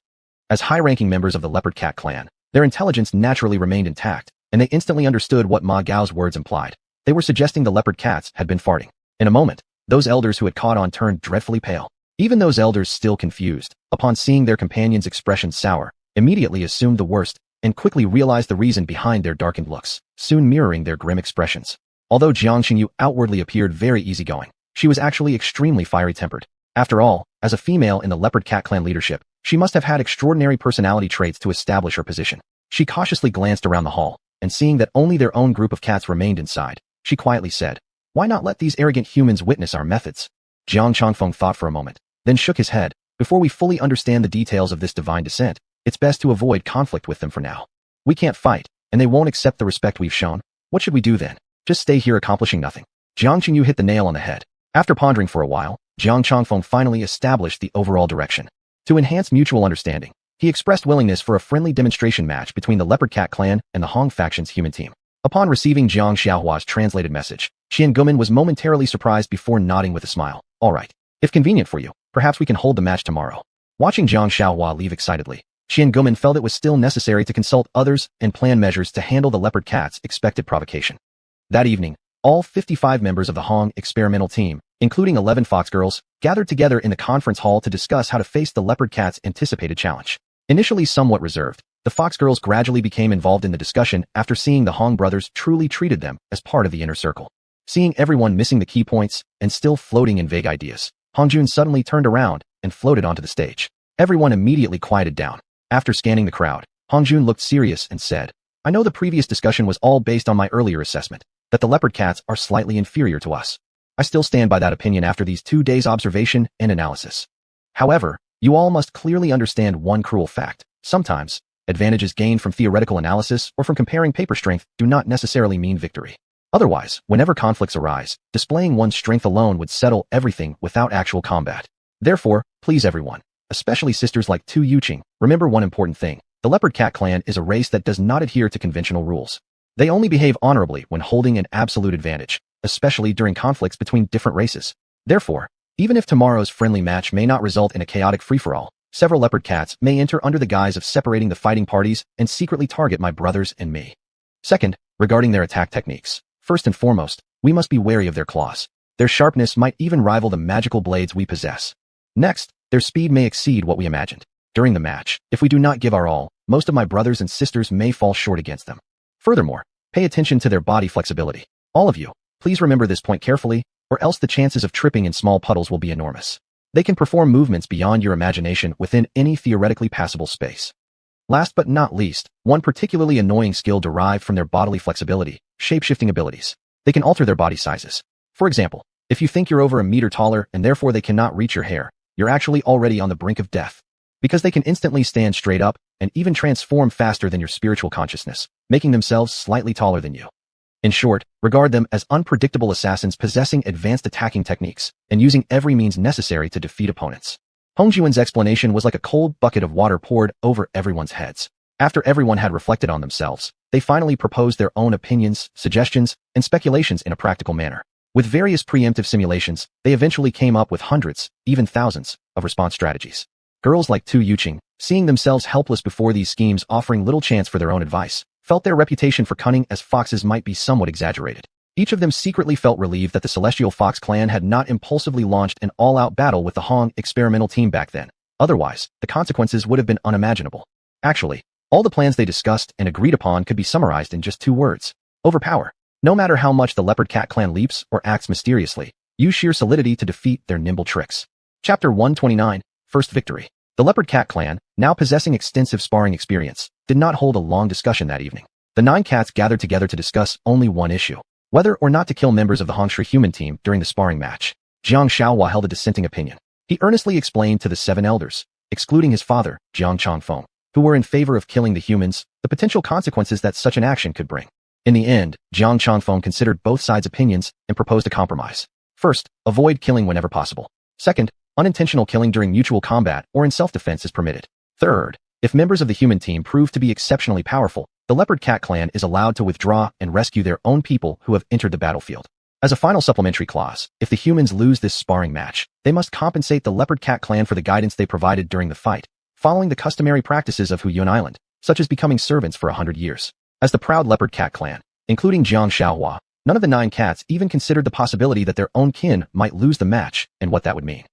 As high-ranking members of the leopard cat clan, their intelligence naturally remained intact, and they instantly understood what Ma Gao's words implied. They were suggesting the leopard cats had been farting. In a moment, those elders who had caught on turned dreadfully pale. Even those elders still confused, upon seeing their companions' expression sour, immediately assumed the worst, and quickly realized the reason behind their darkened looks, soon mirroring their grim expressions. Although Jiang Xingyu outwardly appeared very easygoing, she was actually extremely fiery-tempered. After all, as a female in the leopard cat clan leadership, she must have had extraordinary personality traits to establish her position. She cautiously glanced around the hall, and seeing that only their own group of cats remained inside, she quietly said, "Why not let these arrogant humans witness our methods?" Jiang Changfeng thought for a moment, then shook his head. "Before we fully understand the details of this divine descent, it's best to avoid conflict with them for now. We can't fight, and they won't accept the respect we've shown. What should we do then? Just stay here accomplishing nothing?" Jiang Qingyu hit the nail on the head. After pondering for a while, Jiang Changfeng finally established the overall direction. To enhance mutual understanding, he expressed willingness for a friendly demonstration match between the leopard cat clan and the Hong faction's human team. Upon receiving Jiang Xiaohua's translated message, Xian Guomin was momentarily surprised before nodding with a smile. "All right. If convenient for you, perhaps we can hold the match tomorrow." Watching Jiang Xiaohua leave excitedly, Xian Guomin felt it was still necessary to consult others and plan measures to handle the leopard cat's expected provocation. That evening, all 55 members of the Hong experimental team, including 11 fox girls, gathered together in the conference hall to discuss how to face the leopard cat's anticipated challenge. Initially somewhat reserved, the fox girls gradually became involved in the discussion after seeing the Hong brothers truly treated them as part of the inner circle. Seeing everyone missing the key points and still floating in vague ideas, Hong Jun suddenly turned around and floated onto the stage. Everyone immediately quieted down. After scanning the crowd, Hong Jun looked serious and said, "I know the previous discussion was all based on my earlier assessment, that the leopard cats are slightly inferior to us. I still stand by that opinion after these 2 days' observation and analysis. However, you all must clearly understand one cruel fact. Sometimes, advantages gained from theoretical analysis or from comparing paper strength do not necessarily mean victory. Otherwise, whenever conflicts arise, displaying one's strength alone would settle everything without actual combat. Therefore, please everyone, especially sisters like xiuxian, remember one important thing. The leopard cat clan is a race that does not adhere to conventional rules. They only behave honorably when holding an absolute advantage, especially during conflicts between different races. Therefore, Even if tomorrow's friendly match may not result in a chaotic free-for-all, several leopard cats may enter under the guise of separating the fighting parties and secretly target my brothers and me. Second, regarding their attack techniques. First and foremost, we must be wary of their claws. Their sharpness might even rival the magical blades we possess. Next, their speed may exceed what we imagined. During the match, if we do not give our all, most of my brothers and sisters may fall short against them. Furthermore, pay attention to their body flexibility. All of you, please remember this point carefully, or else the chances of tripping in small puddles will be enormous. They can perform movements beyond your imagination within any theoretically passable space. Last but not least, one particularly annoying skill derived from their bodily flexibility, shape-shifting abilities. They can alter their body sizes. For example, if you think you're over a meter taller and therefore they cannot reach your hair, you're actually already on the brink of death. Because they can instantly stand straight up and even transform faster than your spiritual consciousness, making themselves slightly taller than you. In short, regard them as unpredictable assassins possessing advanced attacking techniques and using every means necessary to defeat opponents. Hongjuan's explanation was like a cold bucket of water poured over everyone's heads. After everyone had reflected on themselves, they finally proposed their own opinions, suggestions, and speculations in a practical manner. With various preemptive simulations, they eventually came up with hundreds, even thousands, of response strategies. Girls like xiuxian, seeing themselves helpless before these schemes offering little chance for their own advice, felt their reputation for cunning as foxes might be somewhat exaggerated. Each of them secretly felt relieved that the Celestial Fox clan had not impulsively launched an all-out battle with the Hong experimental team back then. Otherwise, the consequences would have been unimaginable. Actually, all the plans they discussed and agreed upon could be summarized in just 2 words. Overpower. No matter how much the Leopard Cat clan leaps or acts mysteriously, use sheer solidity to defeat their nimble tricks. Chapter 129, First Victory. The Leopard Cat clan, now possessing extensive sparring experience, did not hold a long discussion that evening. The 9 cats gathered together to discuss only one issue: whether or not to kill members of the Hong xiuxian human team during the sparring match. Xianxia held a dissenting opinion. He earnestly explained to the 7 elders, excluding his father, Jiang Changfeng, who were in favor of killing the humans, the potential consequences that such an action could bring. In the end, Jiang Changfeng considered both sides' opinions and proposed a compromise. First, avoid killing whenever possible. Second, unintentional killing during mutual combat or in self-defense is permitted. Third, if members of the human team prove to be exceptionally powerful, the Leopard Cat clan is allowed to withdraw and rescue their own people who have entered the battlefield. As a final supplementary clause, if the humans lose this sparring match, they must compensate the Leopard Cat clan for the guidance they provided during the fight, following the customary practices of Xuanhuan Island, such as becoming servants for 100 years. As the proud Leopard Cat clan, including Jiang Xiaohua, none of the 9 cats even considered the possibility that their own kin might lose the match and what that would mean.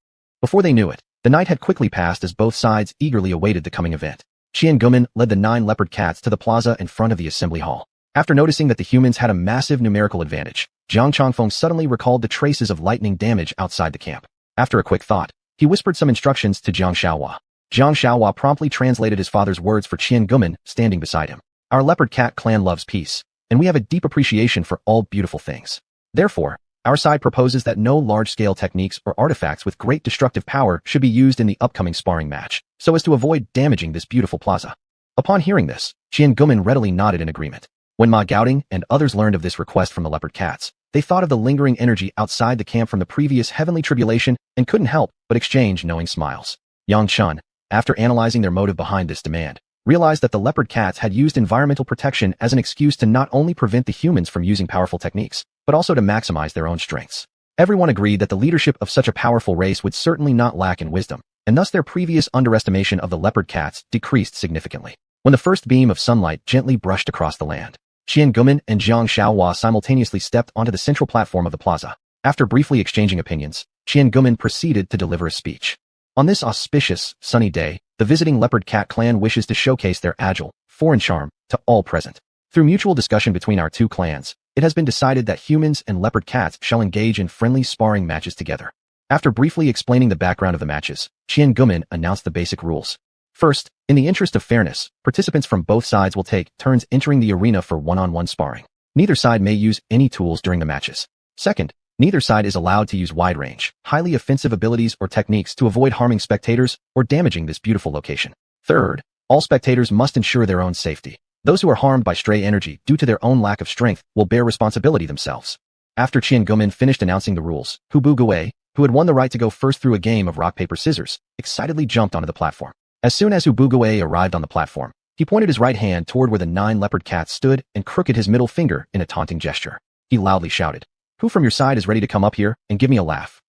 Before they knew it, the night had quickly passed as both sides eagerly awaited the coming event. Xianxia led the 9 leopard cats to the plaza in front of the assembly hall. After noticing that the humans had a massive numerical advantage, Jiang Changfeng suddenly recalled the traces of lightning damage outside the camp. After a quick thought, he whispered some instructions to Jiang Xiaohua. Jiang Xiaohua promptly translated his father's words for Xianxia, standing beside him. Our leopard cat clan loves peace, and we have a deep appreciation for all beautiful things. Therefore, our side proposes that no large-scale techniques or artifacts with great destructive power should be used in the upcoming sparring match, so as to avoid damaging this beautiful plaza. Upon hearing this, Xianxia readily nodded in agreement. When Ma Gaoding and others learned of this request from the leopard cats, they thought of the lingering energy outside the camp from the previous heavenly tribulation and couldn't help but exchange knowing smiles. Yang Chun, after analyzing their motive behind this demand, realized that the leopard cats had used environmental protection as an excuse to not only prevent the humans from using powerful techniques, but also to maximize their own strengths. Everyone agreed that the leadership of such a powerful race would certainly not lack in wisdom, and thus their previous underestimation of the leopard cats decreased significantly. When the first beam of sunlight gently brushed across the land, Xianxia and Jiang Xiaohua simultaneously stepped onto the central platform of the plaza. After briefly exchanging opinions, Xianxia proceeded to deliver a speech. On this auspicious, sunny day, the visiting leopard cat clan wishes to showcase their agile, foreign charm to all present. Through mutual discussion between our 2 clans, it has been decided that humans and leopard cats shall engage in friendly sparring matches together. After briefly explaining the background of the matches, Xianxia announced the basic rules. First, in the interest of fairness, participants from both sides will take turns entering the arena for one-on-one sparring. Neither side may use any tools during the matches. Second, neither side is allowed to use wide-range, highly offensive abilities or techniques to avoid harming spectators or damaging this beautiful location. Third, all spectators must ensure their own safety. Those who are harmed by stray energy due to their own lack of strength will bear responsibility themselves. After Xianxia finished announcing the rules, Hu Bugui, who had won the right to go first through a game of rock-paper-scissors, excitedly jumped onto the platform. As soon as Hu Bugui arrived on the platform, he pointed his right hand toward where the 9 leopard cats stood and crooked his middle finger in a taunting gesture. He loudly shouted, "Who from your side is ready to come up here and give me a laugh?"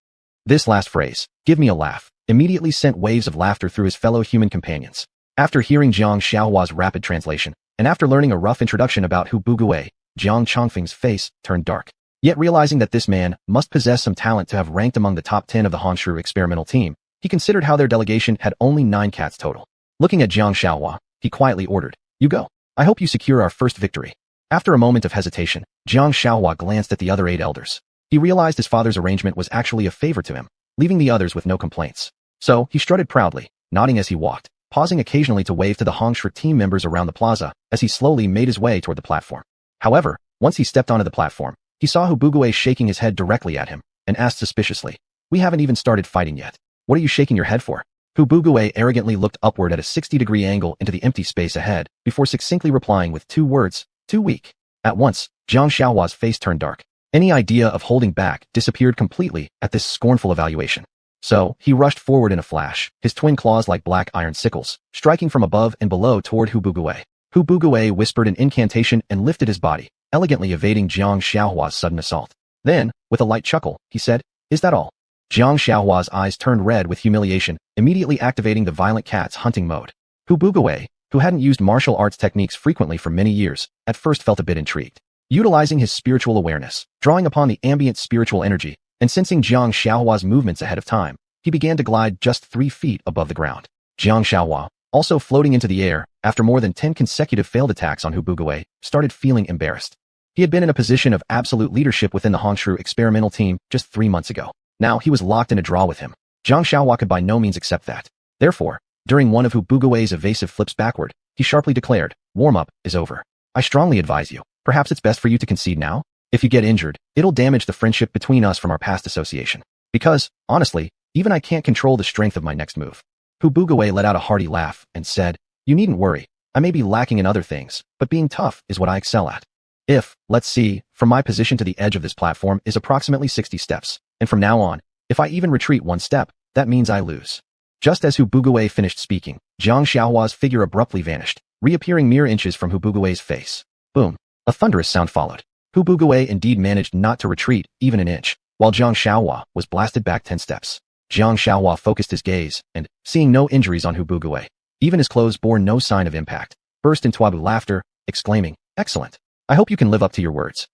This last phrase, "give me a laugh," immediately sent waves of laughter through his fellow human companions. After hearing Jiang Xiaohua's rapid translation, and after learning a rough introduction about Hu Bugui, Jiang Chongfeng's face turned dark. Yet realizing that this man must possess some talent to have ranked among the top 10 of the Hongshru experimental team, he considered how their delegation had only 9 cats total. Looking at Jiang Xiaohua, he quietly ordered, "You go. I hope you secure our first victory." After a moment of hesitation, Jiang Xiaohua glanced at the other 8 elders. He realized his father's arrangement was actually a favor to him, leaving the others with no complaints. So, he strutted proudly, nodding as he walked, pausing occasionally to wave to the Hongshru team members around the plaza as he slowly made his way toward the platform. However, once he stepped onto the platform, he saw Hu Bugui shaking his head directly at him, and asked suspiciously, "We haven't even started fighting yet. What are you shaking your head for?" Hu Bugui arrogantly looked upward at a 60-degree angle into the empty space ahead, before succinctly replying with 2 words, "Too weak." At once, Jiang Xiaohua's face turned dark. Any idea of holding back disappeared completely at this scornful evaluation. So, he rushed forward in a flash, his twin claws like black iron sickles, striking from above and below toward Hu Bugui. Hu Bugui whispered an incantation and lifted his body, elegantly evading Jiang Xiaohua's sudden assault. Then, with a light chuckle, he said, "Is that all?" Jiang Xiaohua's eyes turned red with humiliation, immediately activating the violent cat's hunting mode. Hu Bugui, who hadn't used martial arts techniques frequently for many years, at first felt a bit intrigued. Utilizing his spiritual awareness, drawing upon the ambient spiritual energy, and sensing Jiang Xiaohua's movements ahead of time, he began to glide just 3 feet above the ground. Jiang Xiaohua, also floating into the air, after more than 10 consecutive failed attacks on Hu Bugui, started feeling embarrassed. He had been in a position of absolute leadership within the Hongshru experimental team just 3 months ago. Now he was locked in a draw with him. Jiang Xiaohua could by no means accept that. Therefore, during one of Hu Bugui's evasive flips backward, he sharply declared, "Warm-up is over. I strongly advise you. Perhaps it's best for you to concede now? If you get injured, it'll damage the friendship between us from our past association. Because, honestly, even I can't control the strength of my next move." Hu Bugui let out a hearty laugh and said, "You needn't worry. I may be lacking in other things, but being tough is what I excel at. If, let's see, from my position to the edge of this platform is approximately 60 steps, and from now on, if I even retreat 1 step, that means I lose." Just as Hu Bugui finished speaking, Jiang Xiaohua's figure abruptly vanished, reappearing mere inches from Hu Bugui's face. Boom. A thunderous sound followed. Hu Bugui indeed managed not to retreat even an inch, while Jiang Xiaohua was blasted back 10 steps. Jiang Xiaohua focused his gaze, and, seeing no injuries on Hu Bugui, even his clothes bore no sign of impact, burst into abu laughter, exclaiming, "Excellent. I hope you can live up to your words."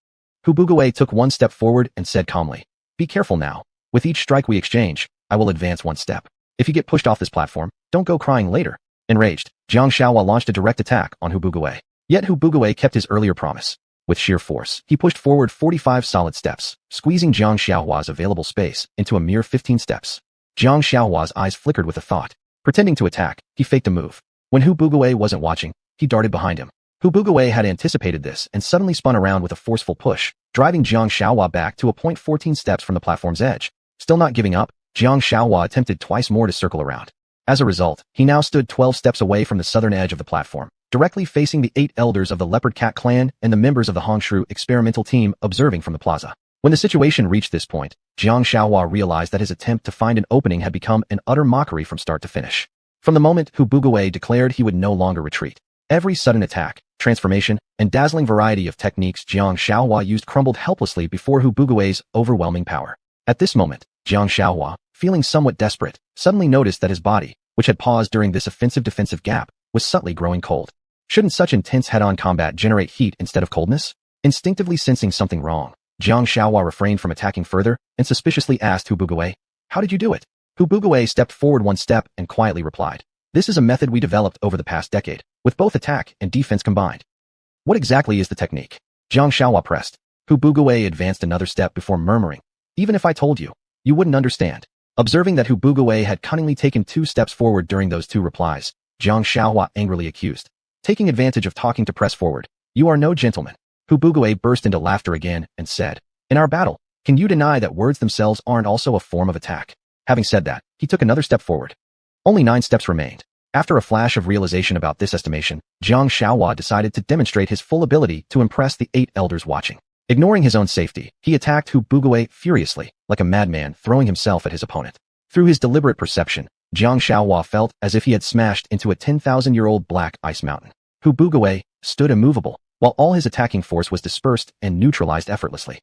Hu Bugui took 1 step forward and said calmly, "Be careful now. With each strike we exchange, I will advance 1 step. If you get pushed off this platform, don't go crying later." Enraged, Jiang Xiaohua launched a direct attack on Hu Bugui. Yet Hu Bugui kept his earlier promise. With sheer force, he pushed forward 45 solid steps, squeezing Jiang Xiaohua's available space into a mere 15 steps. Jiang Xiaohua's eyes flickered with a thought. Pretending to attack, he faked a move. When Hu Bugui wasn't watching, he darted behind him. Hu Bugui had anticipated this and suddenly spun around with a forceful push, driving Jiang Xiaohua back to a point 14 steps from the platform's edge. Still not giving up, Jiang Xiaohua attempted twice more to circle around. As a result, he now stood 12 steps away from the southern edge of the platform, directly facing the 8 elders of the Leopard Cat clan and the members of the Hongshru experimental team observing from the plaza. When the situation reached this point, Jiang Xiaohua realized that his attempt to find an opening had become an utter mockery from start to finish. From the moment Hu Bugui declared he would no longer retreat, every sudden attack, transformation, and dazzling variety of techniques Jiang Xiaohua used crumbled helplessly before Hu Bugui's overwhelming power. At this moment, Jiang Xiaohua, feeling somewhat desperate, suddenly noticed that his body, which had paused during this offensive-defensive gap, was subtly growing cold. Shouldn't such intense head-on combat generate heat instead of coldness? Instinctively sensing something wrong, Jiang Xiaohua refrained from attacking further and suspiciously asked Hu Bugui, "How did you do it?" Hu Bugui stepped forward 1 step and quietly replied, "This is a method we developed over the past decade, with both attack and defense combined." "What exactly is the technique?" Jiang Xiaohua pressed. Hu Bugui advanced another step before murmuring, "Even if I told you, you wouldn't understand." Observing that Hu Bugui had cunningly taken 2 steps forward during those 2 replies, Jiang Xiaohua angrily accused, "Taking advantage of talking to press forward. You are no gentleman." Hu Bugui burst into laughter again and said, "In our battle, can you deny that words themselves aren't also a form of attack?" Having said that, he took another step forward. Only 9 steps remained. After a flash of realization about this estimation, Jiang Xiaohua decided to demonstrate his full ability to impress the 8 elders watching. Ignoring his own safety, he attacked Hu Bugui furiously, like a madman throwing himself at his opponent. Through his deliberate perception, Jiang Xiaohua felt as if he had smashed into a 10,000-year-old black ice mountain. Hu Bugui stood immovable, while all his attacking force was dispersed and neutralized effortlessly.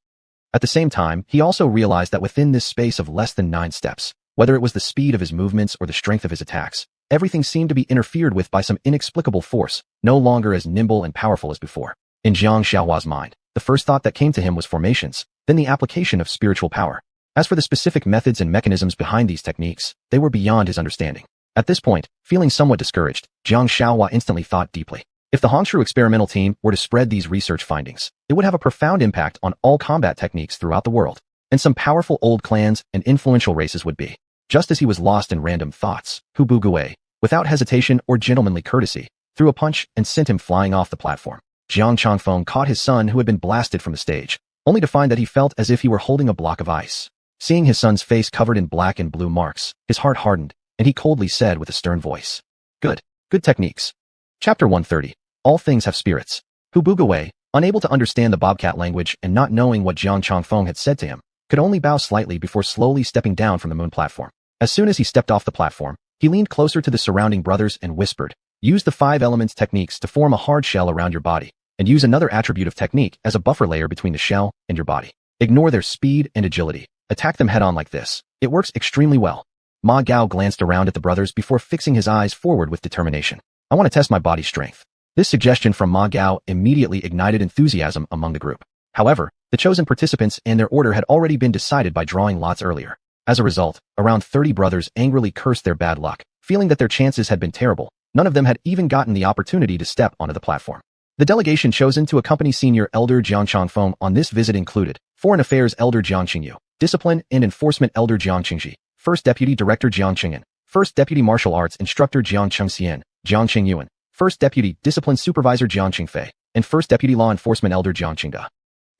At the same time, he also realized that within this space of less than 9 steps, whether it was the speed of his movements or the strength of his attacks, everything seemed to be interfered with by some inexplicable force, no longer as nimble and powerful as before. In Jiang Xiaohua's mind, the first thought that came to him was formations, then the application of spiritual power. As for the specific methods and mechanisms behind these techniques, they were beyond his understanding. At this point, feeling somewhat discouraged, Jiang Xiaohua instantly thought deeply. If the Hongshu experimental team were to spread these research findings, it would have a profound impact on all combat techniques throughout the world, and some powerful old clans and influential races would be. Just as he was lost in random thoughts, Hu Bugui, without hesitation or gentlemanly courtesy, threw a punch and sent him flying off the platform. Jiang Changfeng caught his son who had been blasted from the stage, only to find that he felt as if he were holding a block of ice. Seeing his son's face covered in black and blue marks, his heart hardened, and he coldly said with a stern voice, Good techniques. Chapter 130. All things have spirits. Hu Bugui, unable to understand the Bobcat language and not knowing what Jiang Changfeng had said to him, could only bow slightly before slowly stepping down from the moon platform. As soon as he stepped off the platform, he leaned closer to the surrounding brothers and whispered, Use the 5 elements techniques to form a hard shell around your body, and use another attribute of technique as a buffer layer between the shell and your body. Ignore their speed and agility. Attack them head-on like this. It works extremely well. Ma Gao glanced around at the brothers before fixing his eyes forward with determination. I want to test my body strength. This suggestion from Ma Gao immediately ignited enthusiasm among the group. However, the chosen participants and their order had already been decided by drawing lots earlier. As a result, around 30 brothers angrily cursed their bad luck, feeling that their chances had been terrible. None of them had even gotten the opportunity to step onto the platform. The delegation chosen to accompany Senior Elder Jiang Changfeng on this visit included Foreign Affairs Elder Jiang Qingyu, Discipline and Enforcement Elder Jiang Qingji, First Deputy Director Jiang Qingyan, First Deputy Martial Arts Instructor Jiang Xiuxian, Jiang Qingyuan, First Deputy Discipline Supervisor Jiang Qingfei, and First Deputy Law Enforcement Elder Jiang Qingda.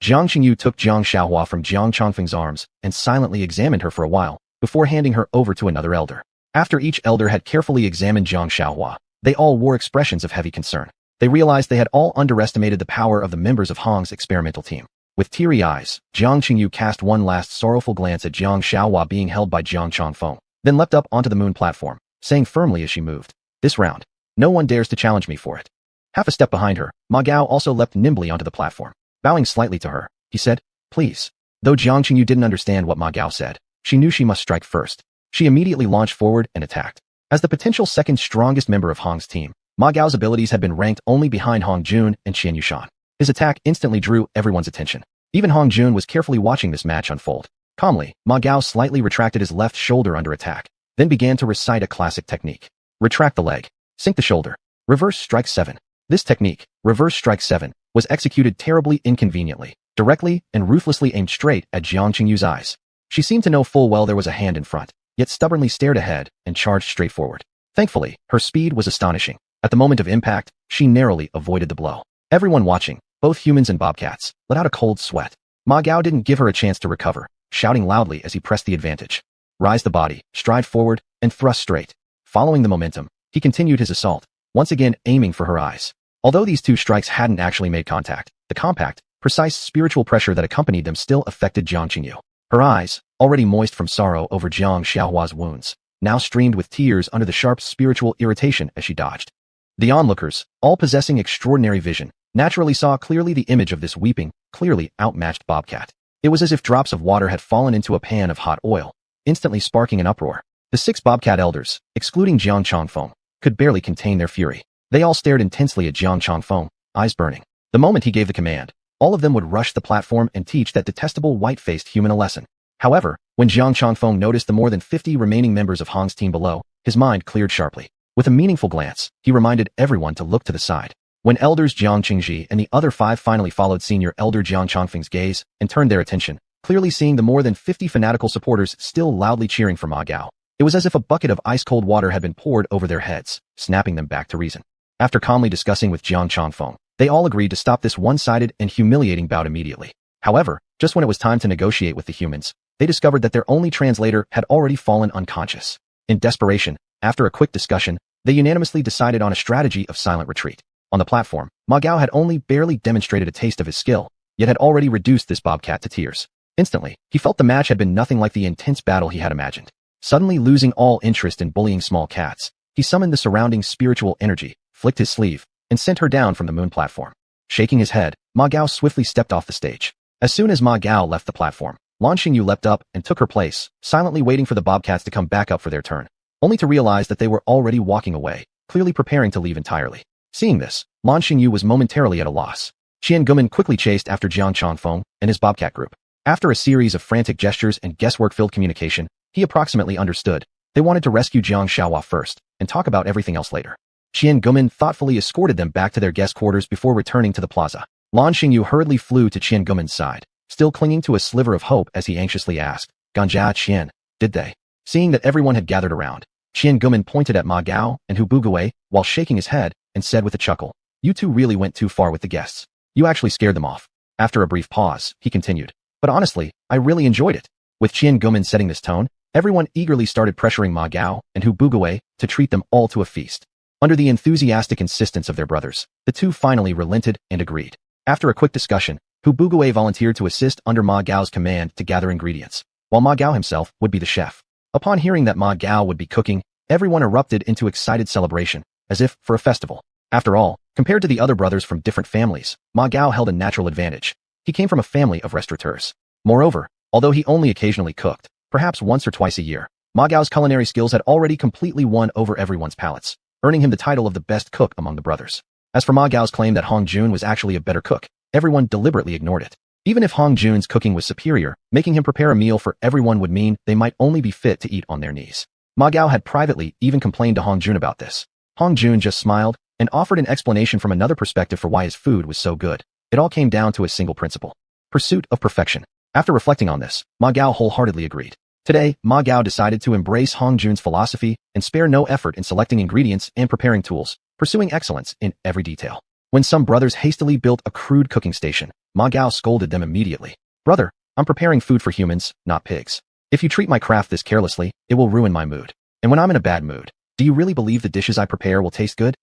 Jiang Qingyu took Jiang Xiaohua from Jiang Changfeng's arms and silently examined her for a while, before handing her over to another elder. After each elder had carefully examined Jiang Xiaohua, they all wore expressions of heavy concern. They realized they had all underestimated the power of the members of Hong's experimental team. With teary eyes, Jiang Qingyu cast one last sorrowful glance at Jiang Xiaohua being held by Jiang Changfeng, then leapt up onto the moon platform, saying firmly as she moved, This round, no one dares to challenge me for it. Half a step behind her, Ma Gao also leapt nimbly onto the platform. Bowing slightly to her, he said, Please. Though Jiang Qingyu didn't understand what Ma Gao said, she knew she must strike first. She immediately launched forward and attacked. As the potential second strongest member of Hong's team, Ma Gao's abilities had been ranked only behind Hong Jun and xianxia. His attack instantly drew everyone's attention. Even Hong Jun was carefully watching this match unfold. Calmly, Ma Gao slightly retracted his left shoulder under attack, then began to recite a classic technique. Retract the leg. Sink the shoulder. Reverse strike 7. This technique, Reverse Strike 7, was executed terribly inconveniently, directly and ruthlessly aimed straight at Jiang Qingyu's eyes. She seemed to know full well there was a hand in front, yet stubbornly stared ahead and charged straight forward. Thankfully, her speed was astonishing. At the moment of impact, she narrowly avoided the blow. Everyone watching, both humans and bobcats, let out a cold sweat. Ma Gao didn't give her a chance to recover, shouting loudly as he pressed the advantage. Rise the body, stride forward, and thrust straight. Following the momentum, he continued his assault, once again aiming for her eyes. Although these two strikes hadn't actually made contact, the compact, precise spiritual pressure that accompanied them still affected Jiang Qingyu. Her eyes, already moist from sorrow over Jiang Xiaohua's wounds, now streamed with tears under the sharp spiritual irritation as she dodged. The onlookers, all possessing extraordinary vision, naturally saw clearly the image of this weeping, clearly outmatched bobcat. It was as if drops of water had fallen into a pan of hot oil, instantly sparking an uproar. The 6 bobcat elders, excluding Jiang Changfeng, could barely contain their fury. They all stared intensely at Jiang Changfeng, eyes burning. The moment he gave the command, all of them would rush the platform and teach that detestable white-faced human a lesson. However, when Jiang Changfeng noticed the more than 50 remaining members of Hong's team below, his mind cleared sharply. With a meaningful glance, he reminded everyone to look to the side. When elders Jiang Qingji and the other 5 finally followed senior elder Jiang Changfeng's gaze and turned their attention, clearly seeing the more than 50 fanatical supporters still loudly cheering for Ma Gao, it was as if a bucket of ice-cold water had been poured over their heads, snapping them back to reason. After calmly discussing with Jiang Changfeng, they all agreed to stop this one-sided and humiliating bout immediately. However, just when it was time to negotiate with the humans, they discovered that their only translator had already fallen unconscious. In desperation, after a quick discussion, they unanimously decided on a strategy of silent retreat. On the platform, Ma Gao had only barely demonstrated a taste of his skill, yet had already reduced this bobcat to tears. Instantly, he felt the match had been nothing like the intense battle he had imagined. Suddenly losing all interest in bullying small cats, he summoned the surrounding spiritual energy, flicked his sleeve, and sent her down from the moon platform. Shaking his head, Ma Gao swiftly stepped off the stage. As soon as Ma Gao left the platform, Lan Xingyu leapt up and took her place, silently waiting for the bobcats to come back up for their turn, only to realize that they were already walking away, clearly preparing to leave entirely. Seeing this, Lan Xingyu was momentarily at a loss. Qian Gumin quickly chased after Jiang Changfeng and his bobcat group. After a series of frantic gestures and guesswork-filled communication, he approximately understood. They wanted to rescue Jiang Xiaohua first, and talk about everything else later. Qian Gumin thoughtfully escorted them back to their guest quarters before returning to the plaza. Lan Xingyu hurriedly flew to Qian Gumin's side, still clinging to a sliver of hope as he anxiously asked, Ganjia Qian, did they? Seeing that everyone had gathered around, Qian Gumin pointed at Ma Gao and Hu Bugui while shaking his head and said with a chuckle, you two really went too far with the guests. You actually scared them off. After a brief pause, he continued, but honestly, I really enjoyed it. With Qian Gumin setting this tone, everyone eagerly started pressuring Ma Gao and Hu Bugui to treat them all to a feast. Under the enthusiastic insistence of their brothers, the two finally relented and agreed. After a quick discussion, Hu Bugui volunteered to assist under Ma Gao's command to gather ingredients, while Ma Gao himself would be the chef. Upon hearing that Ma Gao would be cooking, everyone erupted into excited celebration, as if for a festival. After all, compared to the other brothers from different families, Ma Gao held a natural advantage. He came from a family of restaurateurs. Moreover, although he only occasionally cooked, perhaps once or twice a year, Ma Gao's culinary skills had already completely won over everyone's palates, earning him the title of the best cook among the brothers. As for Ma Gao's claim that Hong Jun was actually a better cook, everyone deliberately ignored it. Even if Hong Jun's cooking was superior, making him prepare a meal for everyone would mean they might only be fit to eat on their knees. Ma Gao had privately even complained to Hong Jun about this. Hong Jun just smiled and offered an explanation from another perspective for why his food was so good. It all came down to a single principle: pursuit of perfection. After reflecting on this, Ma Gao wholeheartedly agreed. Today, Ma Gao decided to embrace Hong Jun's philosophy and spare no effort in selecting ingredients and preparing tools, pursuing excellence in every detail. When some brothers hastily built a crude cooking station, Ma Gao scolded them immediately. Brother, I'm preparing food for humans, not pigs. If you treat my craft this carelessly, it will ruin my mood. And when I'm in a bad mood, do you really believe the dishes I prepare will taste good?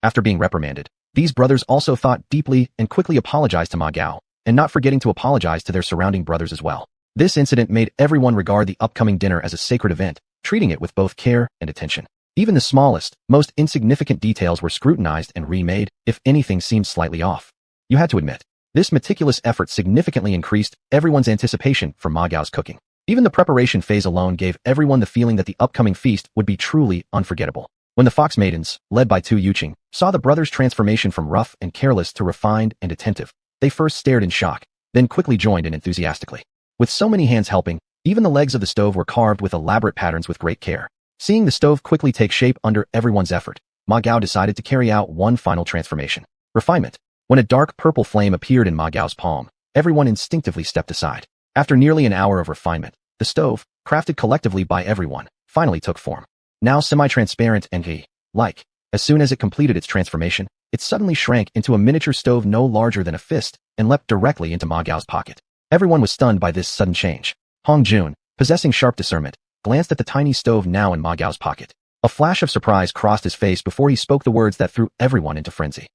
After being reprimanded, these brothers also thought deeply and quickly apologized to Ma Gao, and not forgetting to apologize to their surrounding brothers as well. This incident made everyone regard the upcoming dinner as a sacred event, treating it with both care and attention. Even the smallest, most insignificant details were scrutinized and remade if anything seemed slightly off. You had to admit, this meticulous effort significantly increased everyone's anticipation for Ma Gao's cooking. Even the preparation phase alone gave everyone the feeling that the upcoming feast would be truly unforgettable. When the Fox Maidens, led by xiuxian, saw the brothers' transformation from rough and careless to refined and attentive, they first stared in shock, then quickly joined in enthusiastically. With so many hands helping, even the legs of the stove were carved with elaborate patterns with great care. Seeing the stove quickly take shape under everyone's effort, Ma Gao decided to carry out one final transformation: refinement. When a dark purple flame appeared in Ma Gao's palm, everyone instinctively stepped aside. After nearly an hour of refinement, the stove, crafted collectively by everyone, finally took form. Now semi-transparent and ghee-like. As soon as it completed its transformation, it suddenly shrank into a miniature stove no larger than a fist and leapt directly into Ma Gao's pocket. Everyone was stunned by this sudden change. Hong Jun, possessing sharp discernment, glanced at the tiny stove now in Ma Gao's pocket. A flash of surprise crossed his face before he spoke the words that threw everyone into frenzy.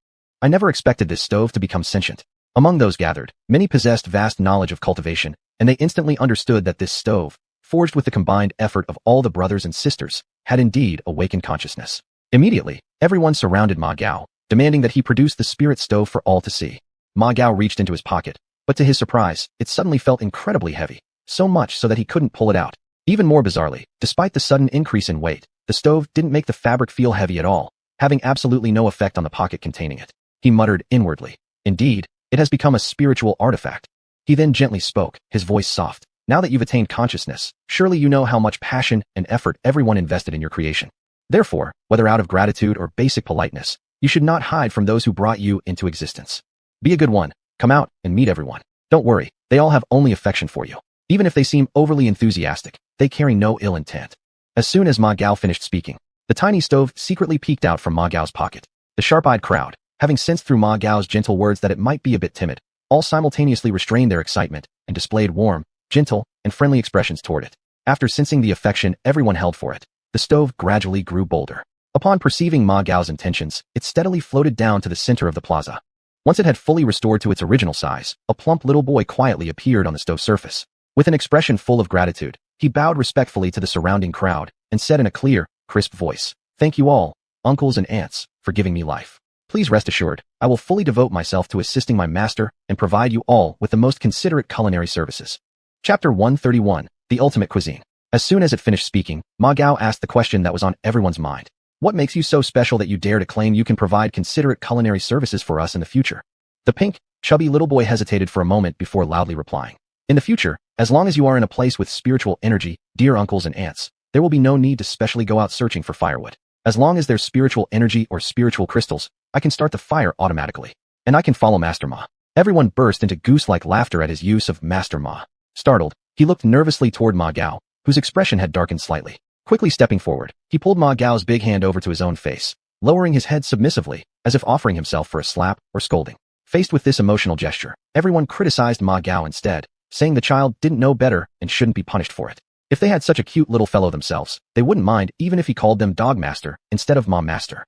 I never expected this stove to become sentient. Among those gathered, many possessed vast knowledge of cultivation, and they instantly understood that this stove, forged with the combined effort of all the brothers and sisters, had indeed awakened consciousness. Immediately, everyone surrounded Ma Gao, demanding that he produce the spirit stove for all to see. Ma Gao reached into his pocket, but to his surprise, it suddenly felt incredibly heavy, so much so that he couldn't pull it out. Even more bizarrely, despite the sudden increase in weight, the stove didn't make the fabric feel heavy at all, having absolutely no effect on the pocket containing it. He muttered inwardly, "Indeed, it has become a spiritual artifact." He then gently spoke, his voice soft. "Now that you've attained consciousness, surely you know how much passion and effort everyone invested in your creation. Therefore, whether out of gratitude or basic politeness, you should not hide from those who brought you into existence. Be a good one, come out and meet everyone. Don't worry, they all have only affection for you. Even if they seem overly enthusiastic, they carry no ill intent." As soon as Ma Gao finished speaking, the tiny stove secretly peeked out from Ma Gao's pocket. The sharp-eyed crowd, having sensed through Ma Gao's gentle words that it might be a bit timid, all simultaneously restrained their excitement and displayed warm, gentle, and friendly expressions toward it. After sensing the affection everyone held for it, the stove gradually grew bolder. Upon perceiving Ma Gao's intentions, it steadily floated down to the center of the plaza. Once it had fully restored to its original size, a plump little boy quietly appeared on the stove's surface. With an expression full of gratitude, he bowed respectfully to the surrounding crowd and said in a clear, crisp voice, "Thank you all, uncles and aunts, for giving me life. Please rest assured, I will fully devote myself to assisting my master and provide you all with the most considerate culinary services. Chapter 131, The Ultimate Cuisine. As soon as it finished speaking, Ma Gao asked the question that was on everyone's mind. What makes you so special that you dare to claim you can provide considerate culinary services for us in the future? The pink, chubby little boy hesitated for a moment before loudly replying. In the future, as long as you are in a place with spiritual energy, dear uncles and aunts, there will be no need to specially go out searching for firewood. As long as there's spiritual energy or spiritual crystals, I can start the fire automatically. And I can follow Master Ma. Everyone burst into goose-like laughter at his use of Master Ma. Startled, he looked nervously toward Ma Gao, whose expression had darkened slightly. Quickly stepping forward, he pulled Ma Gao's big hand over to his own face, lowering his head submissively, as if offering himself for a slap or scolding. Faced with this emotional gesture, everyone criticized Ma Gao instead, saying the child didn't know better and shouldn't be punished for it. If they had such a cute little fellow themselves, they wouldn't mind even if he called them Dog Master instead of Ma Master.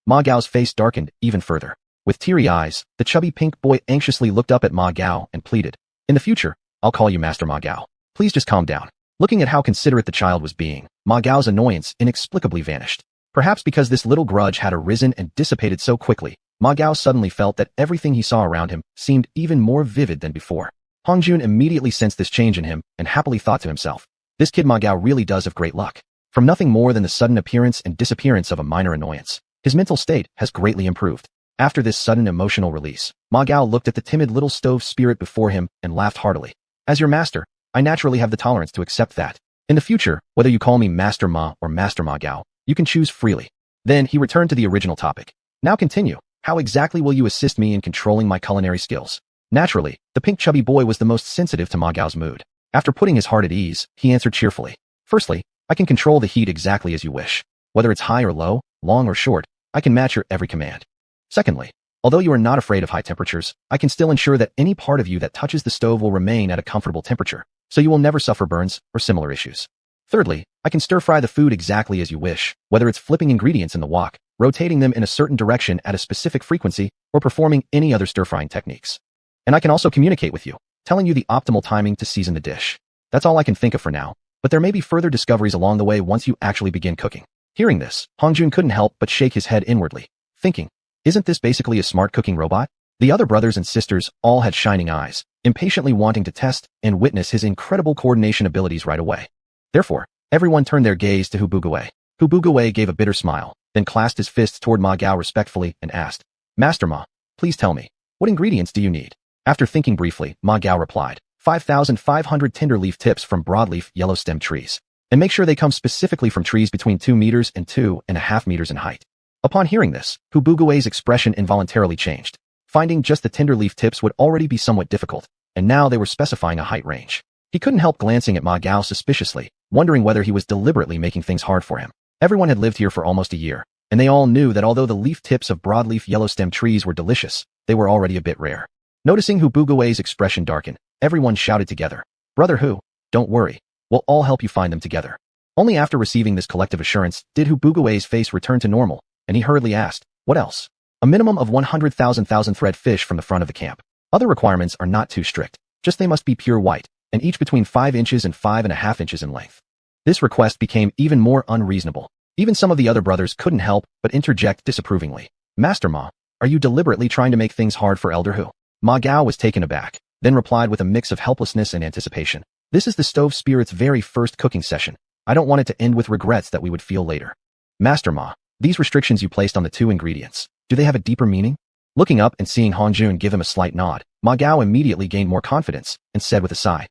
Ma Gao's face darkened even further. With teary eyes, the chubby pink boy anxiously looked up at Ma Gao and pleaded, "In the future, I'll call you Master Ma Gao. Please just calm down." Looking at how considerate the child was being, Ma Gao's annoyance inexplicably vanished. Perhaps because this little grudge had arisen and dissipated so quickly, Ma Gao suddenly felt that everything he saw around him seemed even more vivid than before. Hongjun immediately sensed this change in him and happily thought to himself, "This kid Ma Gao really does have great luck." From nothing more than the sudden appearance and disappearance of a minor annoyance, his mental state has greatly improved. After this sudden emotional release, Ma Gao looked at the timid little stove spirit before him and laughed heartily. "As your master, I naturally have the tolerance to accept that. In the future, whether you call me Master Ma or Master Ma Gao, you can choose freely." Then he returned to the original topic. "Now continue. How exactly will you assist me in controlling my culinary skills?" Naturally, the pink chubby boy was the most sensitive to Ma Gao's mood. After putting his heart at ease, he answered cheerfully. "Firstly, I can control the heat exactly as you wish. Whether it's high or low, long or short, I can match your every command. Secondly, although you are not afraid of high temperatures, I can still ensure that any part of you that touches the stove will remain at a comfortable temperature, so you will never suffer burns or similar issues. Thirdly, I can stir-fry the food exactly as you wish, whether it's flipping ingredients in the wok, rotating them in a certain direction at a specific frequency, or performing any other stir-frying techniques. And I can also communicate with you, telling you the optimal timing to season the dish. That's all I can think of for now, but there may be further discoveries along the way once you actually begin cooking." Hearing this, Hongjun couldn't help but shake his head inwardly, thinking, "Isn't this basically a smart cooking robot?" The other brothers and sisters all had shining eyes, impatiently wanting to test and witness his incredible coordination abilities right away. Therefore, everyone turned their gaze to Hubuguwei. Hubuguwei gave a bitter smile, then clasped his fists toward Ma Gao respectfully and asked, "Master Ma, please tell me, what ingredients do you need?" After thinking briefly, Ma Gao replied, 5,500 tender leaf tips from broadleaf yellow-stemmed trees. And make sure they come specifically from trees between 2 meters and 2.5 meters in height." Upon hearing this, Hubuguwei's expression involuntarily changed. Finding just the tender leaf tips would already be somewhat difficult, and now they were specifying a height range. He couldn't help glancing at Ma Gao suspiciously, wondering whether he was deliberately making things hard for him. Everyone had lived here for almost a year, and they all knew that although the leaf tips of broadleaf yellow-stemmed trees were delicious, they were already a bit rare. Noticing Hubuguwei's expression darken, everyone shouted together, "Brother Hu, don't worry, we'll all help you find them together." Only after receiving this collective assurance did Hubuguwei's face return to normal, and he hurriedly asked, "What else?" "A minimum of 100,000 thread fish from the front of the camp. Other requirements are not too strict, just they must be pure white, and each between 5 inches and 5.5 inches in length." This request became even more unreasonable. Even some of the other brothers couldn't help but interject disapprovingly. "Master Ma, are you deliberately trying to make things hard for Elder Hu?" Ma Gao was taken aback, then replied with a mix of helplessness and anticipation, "This is the stove spirit's very first cooking session. I don't want it to end with regrets that we would feel later." "Master Ma, these restrictions you placed on the 2 ingredients, do they have a deeper meaning?" Looking up and seeing Hongjun give him a slight nod, Ma Gao immediately gained more confidence and said with a sigh,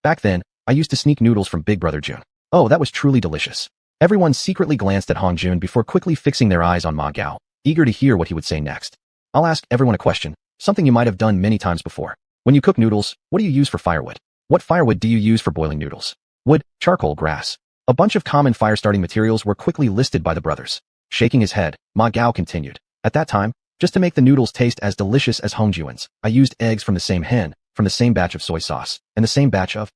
Back then, I used to sneak noodles from Big Brother Jun. Oh, that was truly delicious." Everyone secretly glanced at Hongjun before quickly fixing their eyes on Ma Gao, eager to hear what he would say next. "I'll ask everyone a question, something you might have done many times before. When you cook noodles, what do you use for firewood? What firewood do you use for boiling noodles?" "Wood, charcoal, grass." A bunch of common fire-starting materials were quickly listed by the brothers. Shaking his head, Ma Gao continued, "At that time, just to make the noodles taste as delicious as Hongjuan's, I used eggs from the same hen, from the same batch of soy sauce, and the same batch of...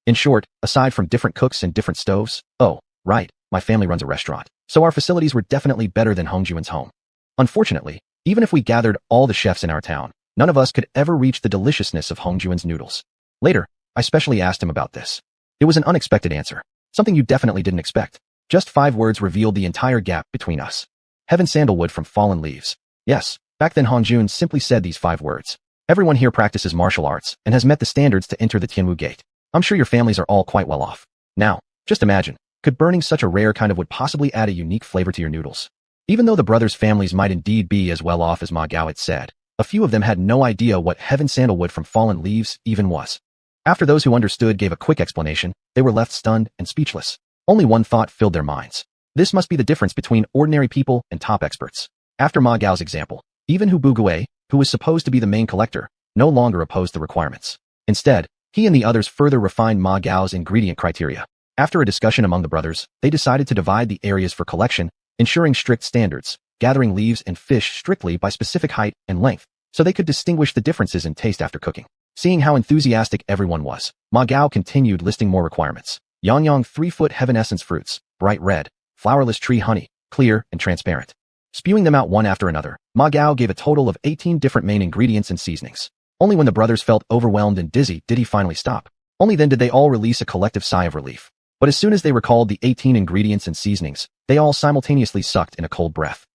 In short, aside from different cooks and different stoves, oh, right, my family runs a restaurant, so our facilities were definitely better than Hongjuan's home. Unfortunately, even if we gathered all the chefs in our town, none of us could ever reach the deliciousness of Hongjuan's noodles." Later, I specially asked him about this. It was an unexpected answer, something you definitely didn't expect. Just 5 words revealed the entire gap between us. "Heaven sandalwood from fallen leaves." Yes, back then Hongjun simply said these 5 words. Everyone here practices martial arts and has met the standards to enter the Tianwu Gate. I'm sure your families are all quite well off. Now, just imagine, could burning such a rare kind of wood possibly add a unique flavor to your noodles? Even though the brothers' families might indeed be as well off as Ma Gao had said, a few of them had no idea what heaven sandalwood from fallen leaves even was. After those who understood gave a quick explanation, they were left stunned and speechless. Only one thought filled their minds. This must be the difference between ordinary people and top experts. After Ma Gao's example, even Hu Bugui, who was supposed to be the main collector, no longer opposed the requirements. Instead, he and the others further refined Ma Gao's ingredient criteria. After a discussion among the brothers, they decided to divide the areas for collection, ensuring strict standards, gathering leaves and fish strictly by specific height and length, so they could distinguish the differences in taste after cooking. Seeing how enthusiastic everyone was, Ma Gao continued listing more requirements. Yangyang 3-foot heaven essence fruits, bright red, flowerless tree honey, clear and transparent. Spewing them out one after another, Ma Gao gave a total of 18 different main ingredients and seasonings. Only when the brothers felt overwhelmed and dizzy did he finally stop. Only then did they all release a collective sigh of relief. But as soon as they recalled the 18 ingredients and seasonings, they all simultaneously sucked in a cold breath.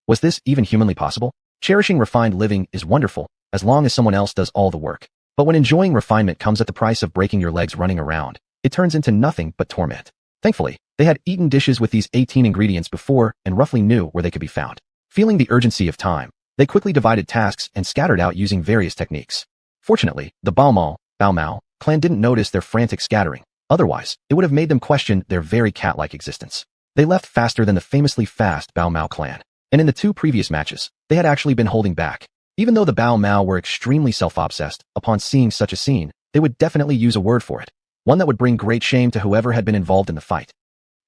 Was this even humanly possible? Cherishing refined living is wonderful, as long as someone else does all the work. But when enjoying refinement comes at the price of breaking your legs running around, it turns into nothing but torment. Thankfully, they had eaten dishes with these 18 ingredients before and roughly knew where they could be found. Feeling the urgency of time, they quickly divided tasks and scattered out using various techniques. Fortunately, the Bao Mao clan didn't notice their frantic scattering. Otherwise, it would have made them question their very cat-like existence. They left faster than the famously fast Bao Mao clan. And in the 2 previous matches, they had actually been holding back. Even though the Bao Mao were extremely self-obsessed, upon seeing such a scene, they would definitely use a word for it. One that would bring great shame to whoever had been involved in the fight.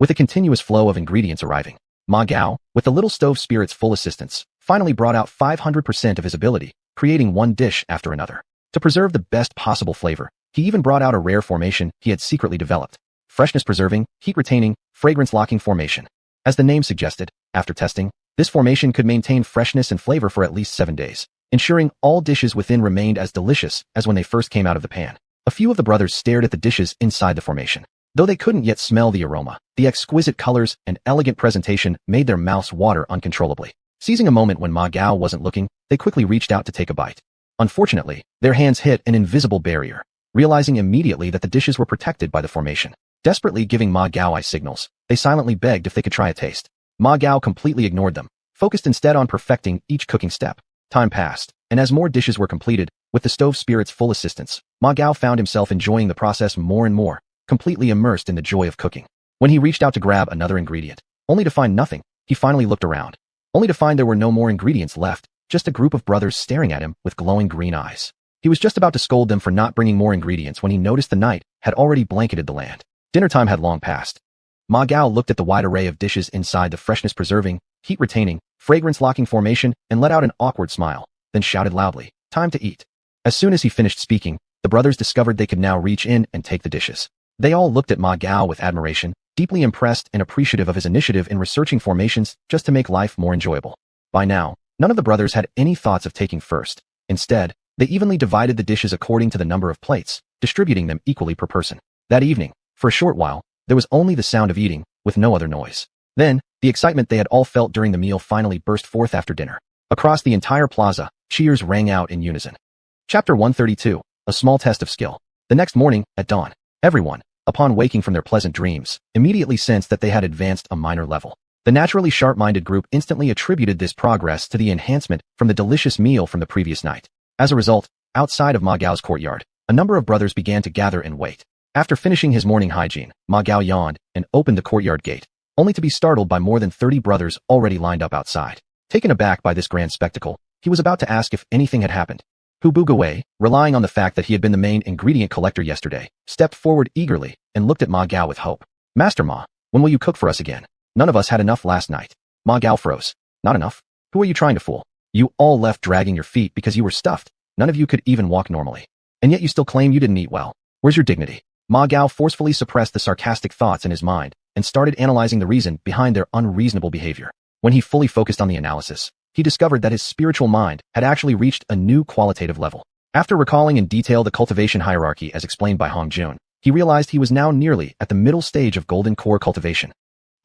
With a continuous flow of ingredients arriving, Ma Gao, with the little stove spirit's full assistance, finally brought out 500% of his ability, creating one dish after another. To preserve the best possible flavor, he even brought out a rare formation he had secretly developed. Freshness-preserving, heat-retaining, fragrance-locking formation. As the name suggested, after testing, this formation could maintain freshness and flavor for at least 7 days, ensuring all dishes within remained as delicious as when they first came out of the pan. A few of the brothers stared at the dishes inside the formation. Though they couldn't yet smell the aroma, the exquisite colors and elegant presentation made their mouths water uncontrollably. Seizing a moment when Ma Gao wasn't looking, they quickly reached out to take a bite. Unfortunately, their hands hit an invisible barrier, realizing immediately that the dishes were protected by the formation. Desperately giving Ma Gao eye signals, they silently begged if they could try a taste. Ma Gao completely ignored them, focused instead on perfecting each cooking step. Time passed, and as more dishes were completed, with the stove spirit's full assistance, Ma Gao found himself enjoying the process more and more, completely immersed in the joy of cooking. When he reached out to grab another ingredient, only to find nothing, he finally looked around, only to find there were no more ingredients left, just a group of brothers staring at him with glowing green eyes. He was just about to scold them for not bringing more ingredients when he noticed the night had already blanketed the land. Dinner time had long passed. Ma Gao looked at the wide array of dishes inside the freshness-preserving, heat-retaining, fragrance-locking formation and let out an awkward smile, then shouted loudly, "Time to eat." As soon as he finished speaking, the brothers discovered they could now reach in and take the dishes. They all looked at Ma Gao with admiration, deeply impressed and appreciative of his initiative in researching formations just to make life more enjoyable. By now, none of the brothers had any thoughts of taking first. Instead, they evenly divided the dishes according to the number of plates, distributing them equally per person. That evening, for a short while, there was only the sound of eating, with no other noise. Then, the excitement they had all felt during the meal finally burst forth after dinner. Across the entire plaza, cheers rang out in unison. Chapter 132, A Small Test of Skill. The next morning, at dawn, everyone, upon waking from their pleasant dreams, immediately sensed that they had advanced a minor level. The naturally sharp-minded group instantly attributed this progress to the enhancement from the delicious meal from the previous night. As a result, outside of Ma Gao's courtyard, a number of brothers began to gather and wait. After finishing his morning hygiene, Ma Gao yawned and opened the courtyard gate, only to be startled by more than 30 brothers already lined up outside. Taken aback by this grand spectacle, he was about to ask if anything had happened. Hu Bugui, relying on the fact that he had been the main ingredient collector yesterday, stepped forward eagerly and looked at Ma Gao with hope. "Master Ma, when will you cook for us again? None of us had enough last night." Ma Gao froze. "Not enough? Who are you trying to fool? You all left dragging your feet because you were stuffed. None of you could even walk normally. And yet you still claim you didn't eat well. Where's your dignity?" Ma Gao forcefully suppressed the sarcastic thoughts in his mind and started analyzing the reason behind their unreasonable behavior. When he fully focused on the analysis, he discovered that his spiritual mind had actually reached a new qualitative level. After recalling in detail the cultivation hierarchy as explained by Hongjun, he realized he was now nearly at the middle stage of golden core cultivation.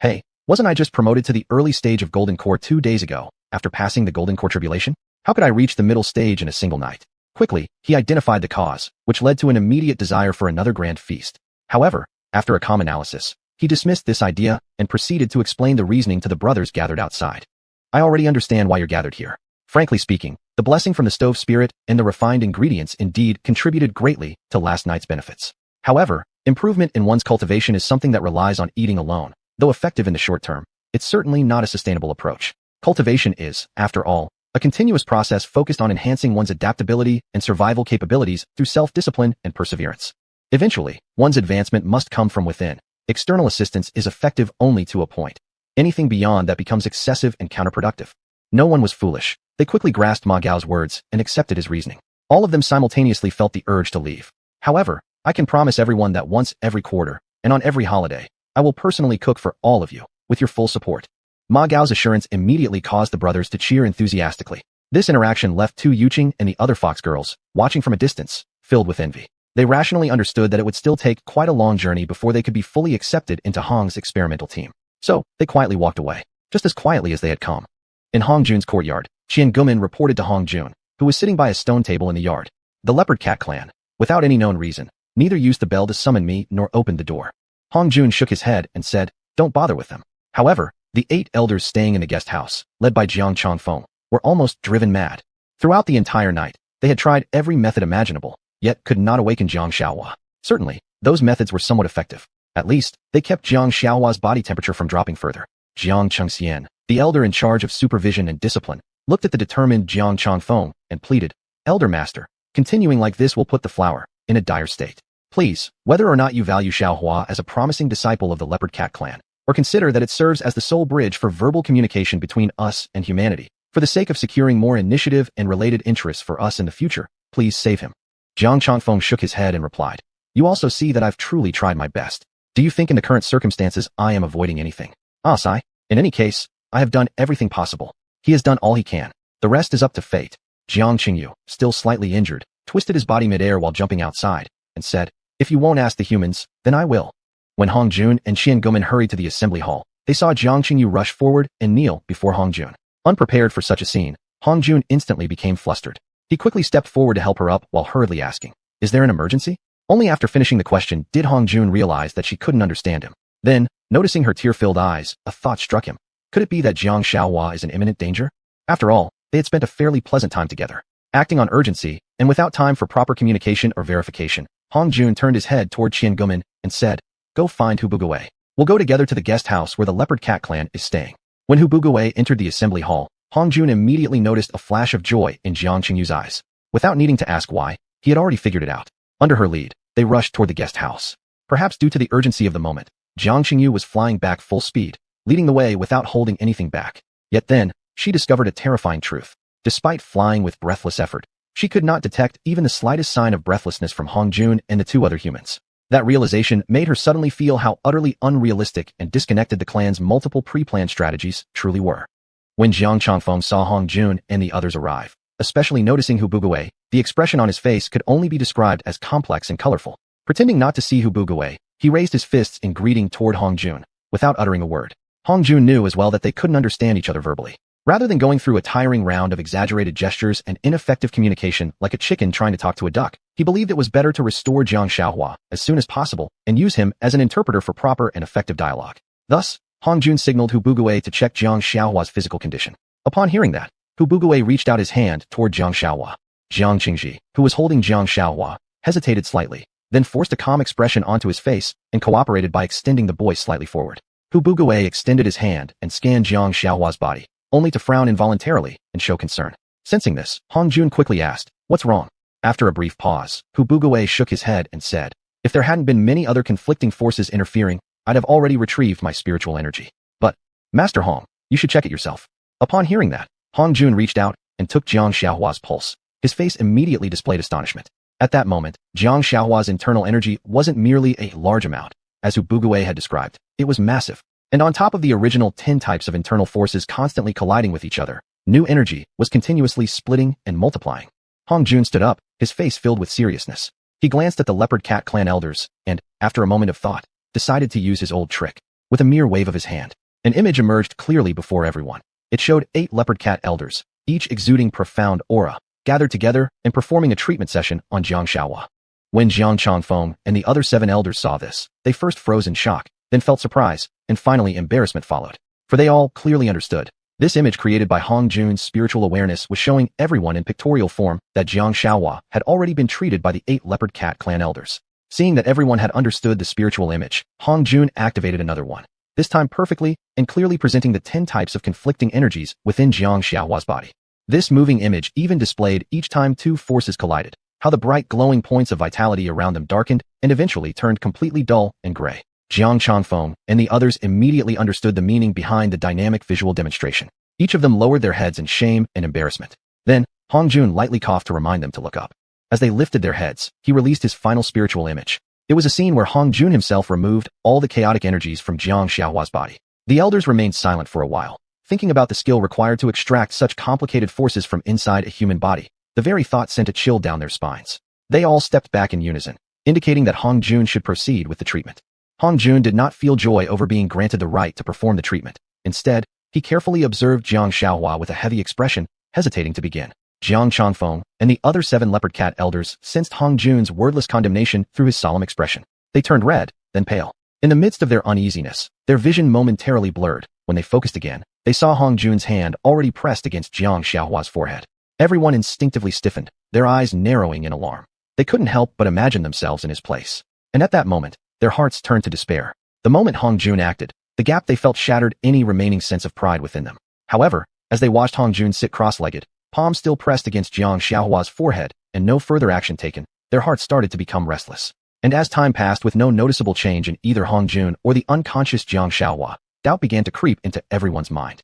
"Hey, wasn't I just promoted to the early stage of golden core 2 days ago?" after passing the Golden Core tribulation? How could I reach the middle stage in a single night? Quickly, he identified the cause, which led to an immediate desire for another grand feast. However, after a calm analysis, he dismissed this idea and proceeded to explain the reasoning to the brothers gathered outside. I already understand why you're gathered here. Frankly speaking, the blessing from the stove spirit and the refined ingredients indeed contributed greatly to last night's benefits. However, improvement in one's cultivation is something that relies on eating alone. Though effective in the short term, it's certainly not a sustainable approach. Cultivation is, after all, a continuous process focused on enhancing one's adaptability and survival capabilities through self-discipline and perseverance. Eventually, one's advancement must come from within. External assistance is effective only to a point. Anything beyond that becomes excessive and counterproductive. No one was foolish. They quickly grasped Ma Gao's words and accepted his reasoning. All of them simultaneously felt the urge to leave. However, I can promise everyone that once every quarter, and on every holiday, I will personally cook for all of you, with your full support. Ma Gao's assurance immediately caused the brothers to cheer enthusiastically. This interaction left xiuxian and the other fox girls, watching from a distance, filled with envy. They rationally understood that it would still take quite a long journey before they could be fully accepted into Hong's experimental team. So, they quietly walked away, just as quietly as they had come. In Hong Jun's courtyard, Xiangumin reported to Hong Jun, who was sitting by a stone table in the yard. The leopard cat clan, without any known reason, neither used the bell to summon me nor opened the door. Hong Jun shook his head and said, "Don't bother with them." However, the 8 elders staying in the guest house, led by Jiang Changfeng, were almost driven mad. Throughout the entire night, they had tried every method imaginable, yet could not awaken Jiang Xiaohua. Certainly, those methods were somewhat effective. At least, they kept Jiang Xiaohua's body temperature from dropping further. Jiang Chengxian, the elder in charge of supervision and discipline, looked at the determined Jiang Changfeng and pleaded, "Elder Master, continuing like this will put the flower in a dire state. Please, whether or not you value Xiaohua as a promising disciple of the leopard cat clan, or consider that it serves as the sole bridge for verbal communication between us and humanity, for the sake of securing more initiative and related interests for us in the future, please save him." Jiang Changfeng shook his head and replied, "You also see that I've truly tried my best. Do you think in the current circumstances I am avoiding anything? Sai, in any case, I have done everything possible. He has done all he can. The rest is up to fate." Jiang Qingyu, still slightly injured, twisted his body midair while jumping outside, and said, "If you won't ask the humans, then I will." When Hong Jun and Xiangumin hurried to the assembly hall, they saw Jiang Qingyu rush forward and kneel before Hong Jun. Unprepared for such a scene, Hong Jun instantly became flustered. He quickly stepped forward to help her up while hurriedly asking, "Is there an emergency?" Only after finishing the question did Hong Jun realize that she couldn't understand him. Then, noticing her tear-filled eyes, a thought struck him. Could it be that Jiang Xiaohua is in imminent danger? After all, they had spent a fairly pleasant time together. Acting on urgency, and without time for proper communication or verification, Hong Jun turned his head toward Xiangumin and said, "Go find Hubugawei. We'll go together to the guest house where the leopard cat clan is staying." When Hubugawei entered the assembly hall, Hong Jun immediately noticed a flash of joy in Jiang Qingyu's eyes. Without needing to ask why, he had already figured it out. Under her lead, they rushed toward the guest house. Perhaps due to the urgency of the moment, Jiang Qingyu was flying back full speed, leading the way without holding anything back. Yet then, she discovered a terrifying truth. Despite flying with breathless effort, she could not detect even the slightest sign of breathlessness from Hong Jun and the 2 other humans. That realization made her suddenly feel how utterly unrealistic and disconnected the clan's multiple pre-planned strategies truly were. When Jiang Changfeng saw Hong Jun and the others arrive, especially noticing Hubugawei, the expression on his face could only be described as complex and colorful. Pretending not to see Hubugawei, he raised his fists in greeting toward Hong Jun, without uttering a word. Hong Jun knew as well that they couldn't understand each other verbally. Rather than going through a tiring round of exaggerated gestures and ineffective communication like a chicken trying to talk to a duck, he believed it was better to restore Jiang Xiaohua as soon as possible and use him as an interpreter for proper and effective dialogue. Thus, Hong Jun signaled Hubugawei to check Jiang Xiaohua's physical condition. Upon hearing that, Hubugawei reached out his hand toward Jiang Xiaohua. Jiang Qingji, who was holding Jiang Xiaohua, hesitated slightly, then forced a calm expression onto his face and cooperated by extending the boy slightly forward. Hubugawei extended his hand and scanned Jiang Xiaohua's body, only to frown involuntarily and show concern. Sensing this, Hong Jun quickly asked, "What's wrong?" After a brief pause, Hubugawei shook his head and said, "If there hadn't been many other conflicting forces interfering, I'd have already retrieved my spiritual energy. But, Master Hong, you should check it yourself." Upon hearing that, Hong Jun reached out and took Jiang Xiaohua's pulse. His face immediately displayed astonishment. At that moment, Jiang Xiaohua's internal energy wasn't merely a large amount, as Hubugawei had described. It was massive. And on top of the original 10 types of internal forces constantly colliding with each other, new energy was continuously splitting and multiplying. Hong Jun stood up, his face filled with seriousness. He glanced at the leopard cat clan elders and, after a moment of thought, decided to use his old trick. With a mere wave of his hand, an image emerged clearly before everyone. It showed 8 leopard cat elders, each exuding profound aura, gathered together and performing a treatment session on xianxia. When Jiang Changfeng and the other 7 elders saw this, they first froze in shock, then felt surprise, and finally embarrassment followed. For they all clearly understood. This image created by Hong Jun's spiritual awareness was showing everyone in pictorial form that xianxia had already been treated by the 8 leopard cat clan elders. Seeing that everyone had understood the spiritual image, Hong Jun activated another one, this time perfectly and clearly presenting the 10 types of conflicting energies within xianxia's body. This moving image even displayed each time 2 forces collided, how the bright glowing points of vitality around them darkened and eventually turned completely dull and gray. Jiang Changfeng and the others immediately understood the meaning behind the dynamic visual demonstration. Each of them lowered their heads in shame and embarrassment. Then, Hong Jun lightly coughed to remind them to look up. As they lifted their heads, he released his final spiritual image. It was a scene where Hong Jun himself removed all the chaotic energies from xianxia's body. The elders remained silent for a while, thinking about the skill required to extract such complicated forces from inside a human body. The very thought sent a chill down their spines. They all stepped back in unison, indicating that Hong Jun should proceed with the treatment. Hong Jun did not feel joy over being granted the right to perform the treatment. Instead, he carefully observed xianxia with a heavy expression, hesitating to begin. Jiang Changfeng and the other 7 leopard cat elders sensed Hong Jun's wordless condemnation through his solemn expression. They turned red, then pale. In the midst of their uneasiness, their vision momentarily blurred. When they focused again, they saw Hong Jun's hand already pressed against xianxia's forehead. Everyone instinctively stiffened, their eyes narrowing in alarm. They couldn't help but imagine themselves in his place. And at that moment, their hearts turned to despair. The moment Hong Jun acted, the gap they felt shattered any remaining sense of pride within them. However, as they watched Hong Jun sit cross-legged, palms still pressed against xianxia's forehead, and no further action taken, their hearts started to become restless. And as time passed with no noticeable change in either Hong Jun or the unconscious xianxia, doubt began to creep into everyone's mind.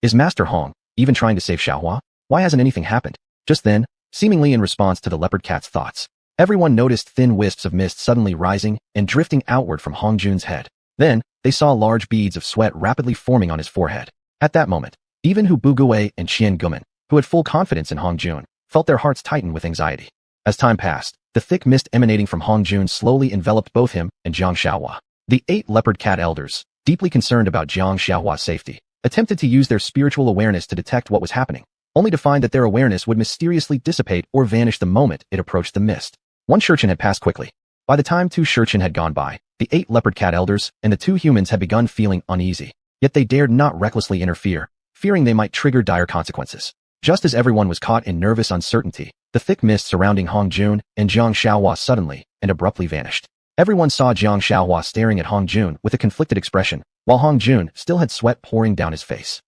Is Master Hong even trying to save Xiaohua? Why hasn't anything happened? Just then, seemingly in response to the leopard cat's thoughts, everyone noticed thin wisps of mist suddenly rising and drifting outward from Hong Jun's head. Then, they saw large beads of sweat rapidly forming on his forehead. At that moment, even Hu Buguwei and Qian, who had full confidence in Hong Jun, felt their hearts tighten with anxiety. As time passed, the thick mist emanating from Hong Jun slowly enveloped both him and Jiang Xiaohua. The 8 leopard cat elders, deeply concerned about Jiang Xiaohua's safety, attempted to use their spiritual awareness to detect what was happening, only to find that their awareness would mysteriously dissipate or vanish the moment it approached the mist. 1 xiuxian had passed quickly. By the time 2 xiuxian had gone by, the 8 leopard cat elders and the 2 humans had begun feeling uneasy, yet they dared not recklessly interfere, fearing they might trigger dire consequences. Just as everyone was caught in nervous uncertainty, the thick mist surrounding Hong Jun and Jiang Xiaohua suddenly and abruptly vanished. Everyone saw Jiang Xiaohua staring at Hong Jun with a conflicted expression, while Hong Jun still had sweat pouring down his face.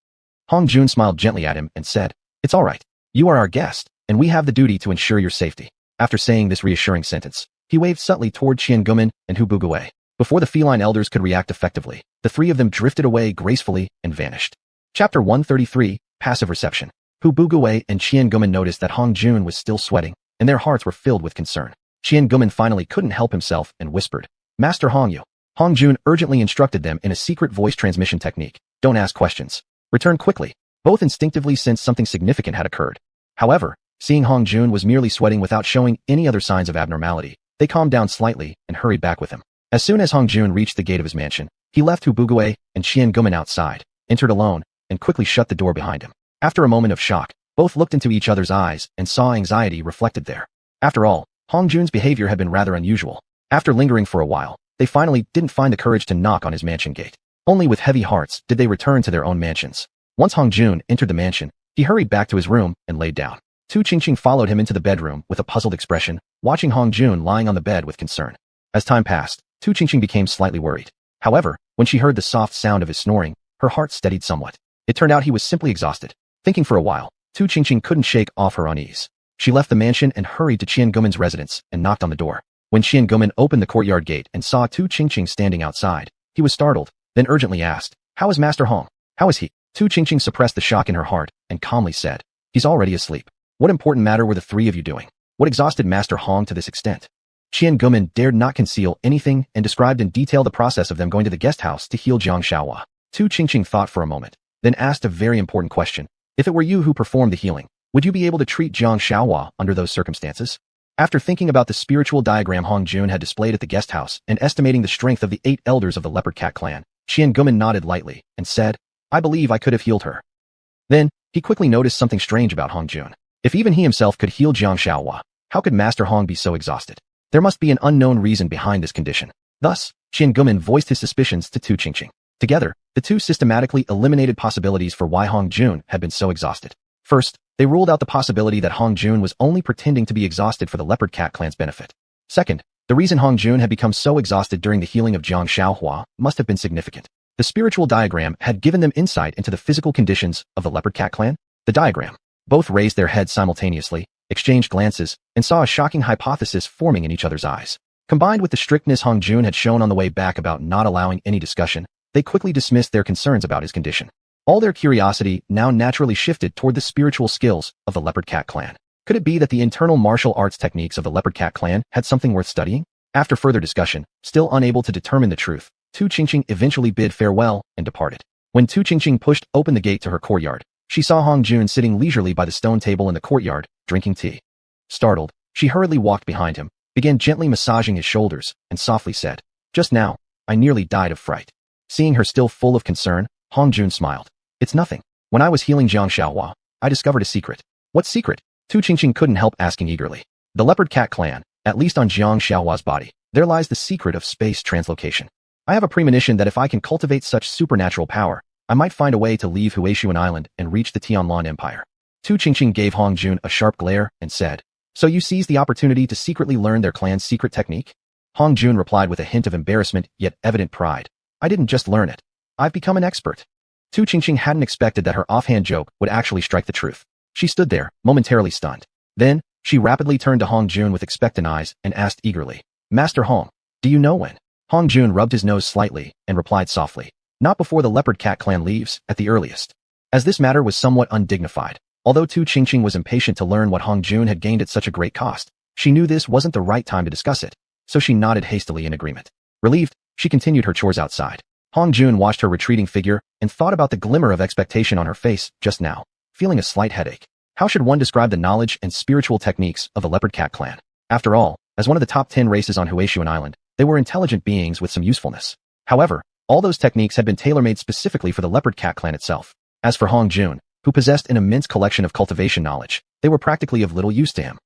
Hong Jun smiled gently at him and said, "It's all right. You are our guest, and we have the duty to ensure your safety." After saying this reassuring sentence, he waved subtly toward Qian and Hu Buguwei. Before the feline elders could react effectively, the 3 of them drifted away gracefully and vanished. Chapter 133, Passive Reception. Hu Buguwei and Qian noticed that Hong Jun was still sweating, and their hearts were filled with concern. Qian finally couldn't help himself and whispered, "Master Hong Yu." Hong Jun urgently instructed them in a secret voice transmission technique. Don't ask questions. Return quickly. Both instinctively sensed something significant had occurred. However, seeing Hong Jun was merely sweating without showing any other signs of abnormality, they calmed down slightly and hurried back with him. As soon as Hong Jun reached the gate of his mansion, he left Hu Buguwei and Qian outside, entered alone, and quickly shut the door behind him. After a moment of shock, both looked into each other's eyes and saw anxiety reflected there. After all, Hong Jun's behavior had been rather unusual. After lingering for a while, they finally didn't find the courage to knock on his mansion gate. Only with heavy hearts did they return to their own mansions. Once Hong Jun entered the mansion, he hurried back to his room and laid down. Tu Qingqing followed him into the bedroom with a puzzled expression, watching Hong Jun lying on the bed with concern. As time passed, Tu Qingqing became slightly worried. However, when she heard the soft sound of his snoring, her heart steadied somewhat. It turned out he was simply exhausted. Thinking for a while, Tu Qingqing couldn't shake off her unease. She left the mansion and hurried to Qian residence and knocked on the door. When Qian opened the courtyard gate and saw Tu Qingqing standing outside, he was startled, then urgently asked, "How is Master Hong? How is he?" Tu Qingqing suppressed the shock in her heart and calmly said, "He's already asleep. What important matter were the 3 of you doing? What exhausted Master Hong to this extent?" Qian dared not conceal anything and described in detail the process of them going to the guest house to heal Jiang Xiaohua. Tu Qingqing thought for a moment, then asked a very important question. "If it were you who performed the healing, would you be able to treat Jiang Xiaohua under those circumstances?" After thinking about the spiritual diagram Hong Jun had displayed at the guest house and estimating the strength of the 8 elders of the leopard cat clan, Qian nodded lightly and said, "I believe I could have healed her." Then, he quickly noticed something strange about Hong Jun. If even he himself could heal xiuxian, how could Master Hong be so exhausted? There must be an unknown reason behind this condition. Thus, Qian voiced his suspicions to Tu Qingqing. Together, the two systematically eliminated possibilities for why Hong Jun had been so exhausted. First, they ruled out the possibility that Hong Jun was only pretending to be exhausted for the Leopard Cat clan's benefit. Second, the reason Hong Jun had become so exhausted during the healing of Jiang Xiaohua must have been significant. The spiritual diagram had given them insight into the physical conditions of the Leopard Cat clan. The diagram. Both raised their heads simultaneously, exchanged glances, and saw a shocking hypothesis forming in each other's eyes. Combined with the strictness Hong Jun had shown on the way back about not allowing any discussion, they quickly dismissed their concerns about his condition. All their curiosity now naturally shifted toward the spiritual skills of the Leopard Cat clan. Could it be that the internal martial arts techniques of the Leopard Cat clan had something worth studying? After further discussion, still unable to determine the truth, Tu Qingqing eventually bid farewell and departed. When Tu Qingqing pushed open the gate to her courtyard, she saw Hong Jun sitting leisurely by the stone table in the courtyard, drinking tea. Startled, she hurriedly walked behind him, began gently massaging his shoulders, and softly said, "Just now, I nearly died of fright." Seeing her still full of concern, Hong Jun smiled. "It's nothing. When I was healing Jiang Xiaohua, I discovered a secret." "What secret?" Tu Qingqing couldn't help asking eagerly. "The Leopard Cat clan, at least on Jiang Xiaohua's body, there lies the secret of space translocation. I have a premonition that if I can cultivate such supernatural power, I might find a way to leave Xiuxian Island and reach the Tianlan Empire." Tu Qingqing gave Hong Jun a sharp glare and said, "So you seized the opportunity to secretly learn their clan's secret technique?" Hong Jun replied with a hint of embarrassment yet evident pride. "I didn't just learn it. I've become an expert." Tu Qingqing hadn't expected that her offhand joke would actually strike the truth. She stood there, momentarily stunned. Then, she rapidly turned to Hong Jun with expectant eyes and asked eagerly, "Master Hong, do you know when?" Hong Jun rubbed his nose slightly and replied softly, "Not before the Leopard Cat clan leaves, at the earliest." As this matter was somewhat undignified, although Tu Qingqing was impatient to learn what Hong Jun had gained at such a great cost, she knew this wasn't the right time to discuss it, so she nodded hastily in agreement. Relieved, she continued her chores outside. Hong Jun watched her retreating figure and thought about the glimmer of expectation on her face just now, feeling a slight headache. How should one describe the knowledge and spiritual techniques of the Leopard Cat clan? After all, as one of the top 10 races on Xiuxian Island, they were intelligent beings with some usefulness. However, all those techniques had been tailor-made specifically for the Leopard Cat clan itself. As for Hong Jun, who possessed an immense collection of cultivation knowledge, they were practically of little use to him.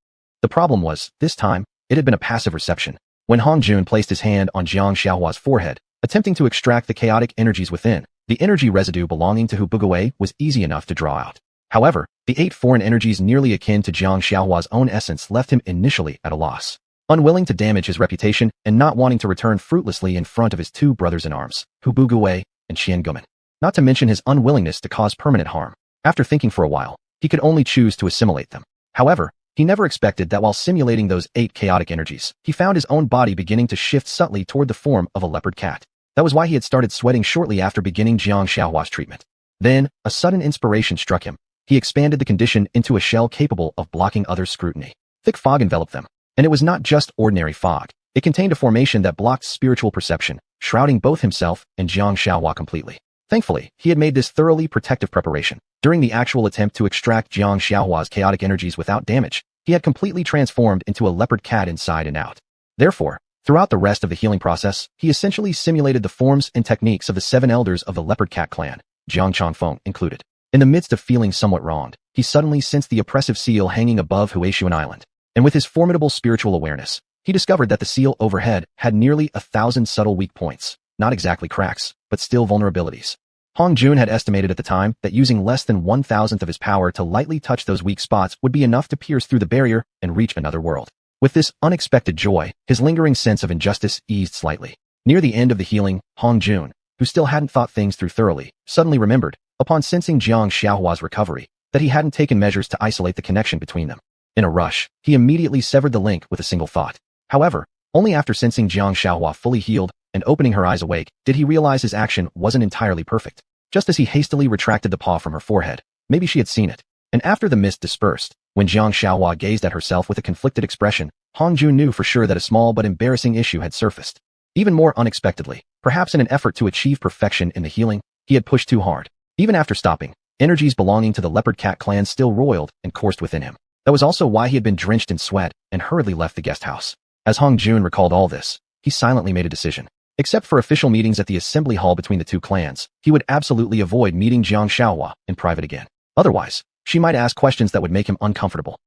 The problem was, this time, it had been a passive reception. When Hong Jun placed his hand on Jiang Xiaohua's forehead, attempting to extract the chaotic energies within, the energy residue belonging to Hu Bugui was easy enough to draw out. However, the 8 foreign energies nearly akin to Jiang Xiaohua's own essence left him initially at a loss. Unwilling to damage his reputation and not wanting to return fruitlessly in front of his 2 brothers-in-arms, Hu Bugui and Qian Guman. Not to mention his unwillingness to cause permanent harm. After thinking for a while, he could only choose to assimilate them. However, he never expected that while simulating those 8 chaotic energies, he found his own body beginning to shift subtly toward the form of a leopard cat. That was why he had started sweating shortly after beginning Jiang Xiaohua's treatment. Then, a sudden inspiration struck him. He expanded the condition into a shell capable of blocking others' scrutiny. Thick fog enveloped them. And it was not just ordinary fog. It contained a formation that blocked spiritual perception, shrouding both himself and Jiang Xiaohua completely. Thankfully, he had made this thoroughly protective preparation. During the actual attempt to extract Jiang Xiaohua's chaotic energies without damage, he had completely transformed into a leopard cat inside and out. Therefore, throughout the rest of the healing process, he essentially simulated the forms and techniques of the 7 elders of the Leopard Cat clan, Jiang Changfeng included. In the midst of feeling somewhat wronged, he suddenly sensed the oppressive seal hanging above Xiuxian Island. And with his formidable spiritual awareness, he discovered that the seal overhead had nearly 1,000 subtle weak points, not exactly cracks, but still vulnerabilities. Hong Jun had estimated at the time that using less than 1,000th of his power to lightly touch those weak spots would be enough to pierce through the barrier and reach another world. With this unexpected joy, his lingering sense of injustice eased slightly. Near the end of the healing, Hong Jun, who still hadn't thought things through thoroughly, suddenly remembered, upon sensing Jiang Xiaohua's recovery, that he hadn't taken measures to isolate the connection between them. In a rush, he immediately severed the link with a single thought. However, only after sensing Jiang Xiaohua fully healed and opening her eyes awake, did he realize his action wasn't entirely perfect. Just as he hastily retracted the paw from her forehead, maybe she had seen it. And after the mist dispersed, when Jiang Xiaohua gazed at herself with a conflicted expression, Hong Jun knew for sure that a small but embarrassing issue had surfaced. Even more unexpectedly, perhaps in an effort to achieve perfection in the healing, he had pushed too hard. Even after stopping, energies belonging to the Leopard Cat clan still roiled and coursed within him. That was also why he had been drenched in sweat and hurriedly left the guest house. As Hong Jun recalled all this, he silently made a decision. Except for official meetings at the assembly hall between the 2 clans, he would absolutely avoid meeting Jiang Xiaohua in private again. Otherwise, she might ask questions that would make him uncomfortable.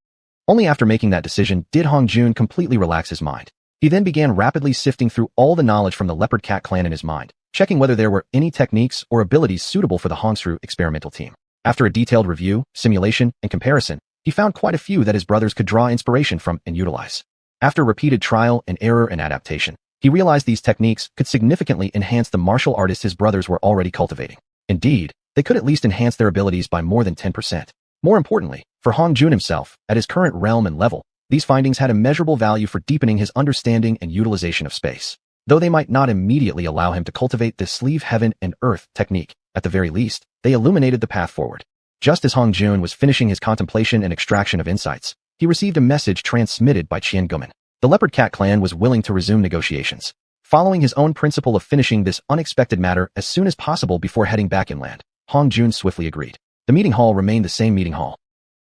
Only after making that decision did Hong Jun completely relax his mind. He then began rapidly sifting through all the knowledge from the Leopard Cat clan in his mind, checking whether there were any techniques or abilities suitable for the Hongsru experimental team. After a detailed review, simulation, and comparison, he found quite a few that his brothers could draw inspiration from and utilize. After repeated trial and error and adaptation, he realized these techniques could significantly enhance the martial artists his brothers were already cultivating. Indeed, they could at least enhance their abilities by more than 10%. More importantly, for Hong Jun himself, at his current realm and level, these findings had immeasurable value for deepening his understanding and utilization of space. Though they might not immediately allow him to cultivate the sleeve heaven and earth technique, at the very least, they illuminated the path forward. Just as Hong Jun was finishing his contemplation and extraction of insights, he received a message transmitted by Xianxia. The Leopard Cat clan was willing to resume negotiations, following his own principle of finishing this unexpected matter as soon as possible before heading back inland. Hong Jun swiftly agreed. The meeting hall remained the same meeting hall.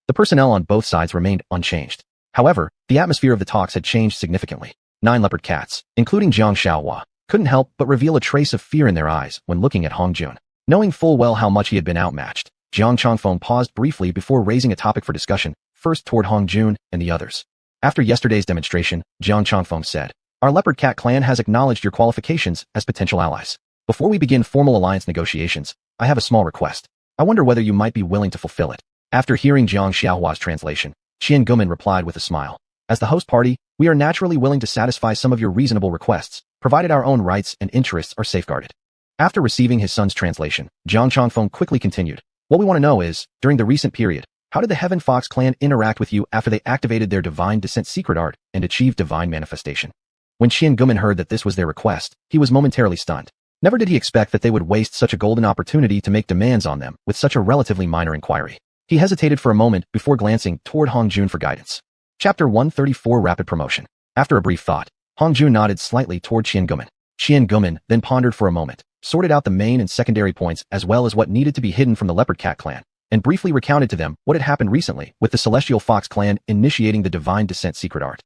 The personnel on both sides remained unchanged. However, the atmosphere of the talks had changed significantly. 9 leopard cats, including xiuxian, couldn't help but reveal a trace of fear in their eyes when looking at Hong Jun. Knowing full well how much he had been outmatched, Jiang Changfeng paused briefly before raising a topic for discussion, first toward Hong Jun and the others. After yesterday's demonstration, Jiang Changfeng said, "Our Leopard Cat clan has acknowledged your qualifications as potential allies. Before we begin formal alliance negotiations, I have a small request. I wonder whether you might be willing to fulfill it." After hearing Jiang Xiaohua's translation, Qian Gumin replied with a smile. "As the host party, we are naturally willing to satisfy some of your reasonable requests, provided our own rights and interests are safeguarded." After receiving his son's translation, Jiang Changfeng quickly continued, "What we want to know is, during the recent period, how did the Heaven Fox clan interact with you after they activated their divine descent secret art and achieved divine manifestation?" When Qian Gumin heard that this was their request, he was momentarily stunned. Never did he expect that they would waste such a golden opportunity to make demands on them with such a relatively minor inquiry. He hesitated for a moment before glancing toward Hong Jun for guidance. Chapter 134 Rapid Promotion. After a brief thought, Hong Jun nodded slightly toward Qian Gumin. Qian Gumin then pondered for a moment, sorted out the main and secondary points as well as what needed to be hidden from the Leopard Cat clan, and briefly recounted to them what had happened recently with the Celestial Fox clan initiating the divine descent secret art.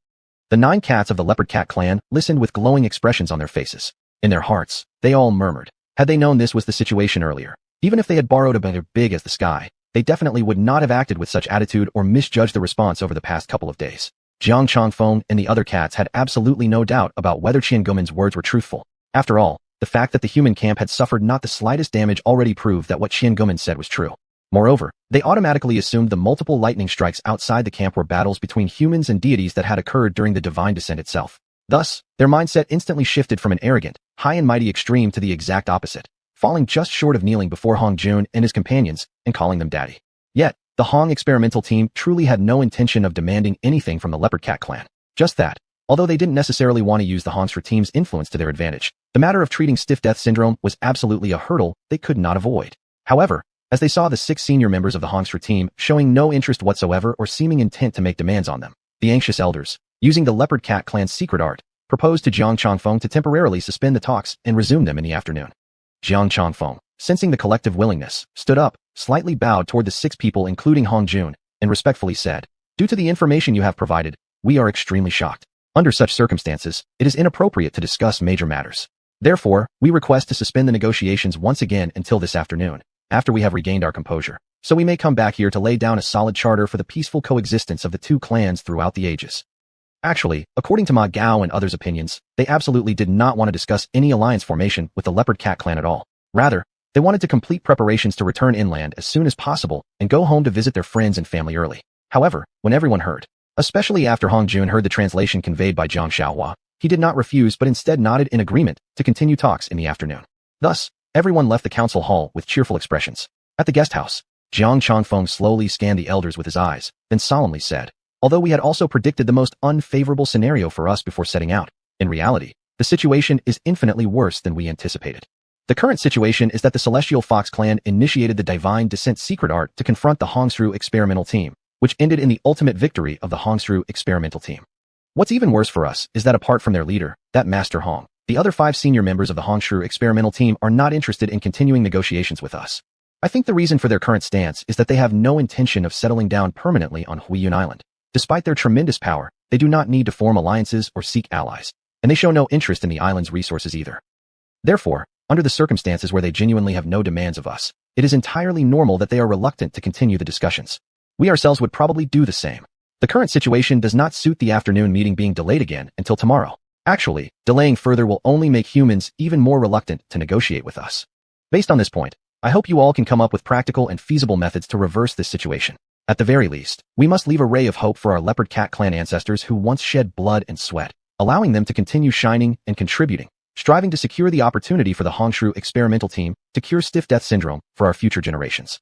The 9 cats of the Leopard Cat clan listened with glowing expressions on their faces. In their hearts, they all murmured. Had they known this was the situation earlier, even if they had borrowed a banner big as the sky, they definitely would not have acted with such attitude or misjudged the response over the past couple of days. Jiang Changfeng and the other cats had absolutely no doubt about whether Qian Gumin's words were truthful. After all, the fact that the human camp had suffered not the slightest damage already proved that what Qian Gumin said was true. Moreover, they automatically assumed the multiple lightning strikes outside the camp were battles between humans and deities that had occurred during the divine descent itself. Thus, their mindset instantly shifted from an arrogant, high and mighty extreme to the exact opposite, falling just short of kneeling before Hong Jun and his companions and calling them daddy. Yet, the Hong experimental team truly had no intention of demanding anything from the Leopard Cat clan. Just that, although they didn't necessarily want to use the Hongsru team's influence to their advantage, the matter of treating stiff death syndrome was absolutely a hurdle they could not avoid. However, as they saw the 6 senior members of the Hongsru team showing no interest whatsoever or seeming intent to make demands on them, the anxious elders, using the Leopard Cat clan's secret art, proposed to Jiang Changfeng to temporarily suspend the talks and resume them in the afternoon. Jiang Changfeng, sensing the collective willingness, stood up, slightly bowed toward the 6 people including Hong Jun, and respectfully said, "Due to the information you have provided, we are extremely shocked. Under such circumstances, it is inappropriate to discuss major matters. Therefore, we request to suspend the negotiations once again until this afternoon, after we have regained our composure, so we may come back here to lay down a solid charter for the peaceful coexistence of the 2 clans throughout the ages." Actually, according to Ma Gao and others' opinions, they absolutely did not want to discuss any alliance formation with the Leopard Cat clan at all. Rather, they wanted to complete preparations to return inland as soon as possible and go home to visit their friends and family early. However, when everyone heard, especially after Hong Jun heard the translation conveyed by Jiang Xiaohua, he did not refuse but instead nodded in agreement to continue talks in the afternoon. Thus, everyone left the council hall with cheerful expressions. At the guest house, Jiang Changfeng slowly scanned the elders with his eyes, then solemnly said, "Although we had also predicted the most unfavorable scenario for us before setting out, in reality, the situation is infinitely worse than we anticipated. The current situation is that the Celestial Fox clan initiated the Divine Descent secret art to confront the Hongsru experimental team, which ended in the ultimate victory of the Hongsru experimental team. What's even worse for us is that apart from their leader, that Master Hong, the other 5 senior members of the Hongsru experimental team are not interested in continuing negotiations with us. I think the reason for their current stance is that they have no intention of settling down permanently on Huiyun Island. Despite their tremendous power, they do not need to form alliances or seek allies, and they show no interest in the island's resources either. Therefore, under the circumstances where they genuinely have no demands of us, it is entirely normal that they are reluctant to continue the discussions. We ourselves would probably do the same. The current situation does not suit the afternoon meeting being delayed again until tomorrow. Actually, delaying further will only make humans even more reluctant to negotiate with us. Based on this point, I hope you all can come up with practical and feasible methods to reverse this situation. At the very least, we must leave a ray of hope for our leopard cat clan ancestors who once shed blood and sweat, allowing them to continue shining and contributing, striving to secure the opportunity for the Hongshu experimental team to cure stiff death syndrome for our future generations.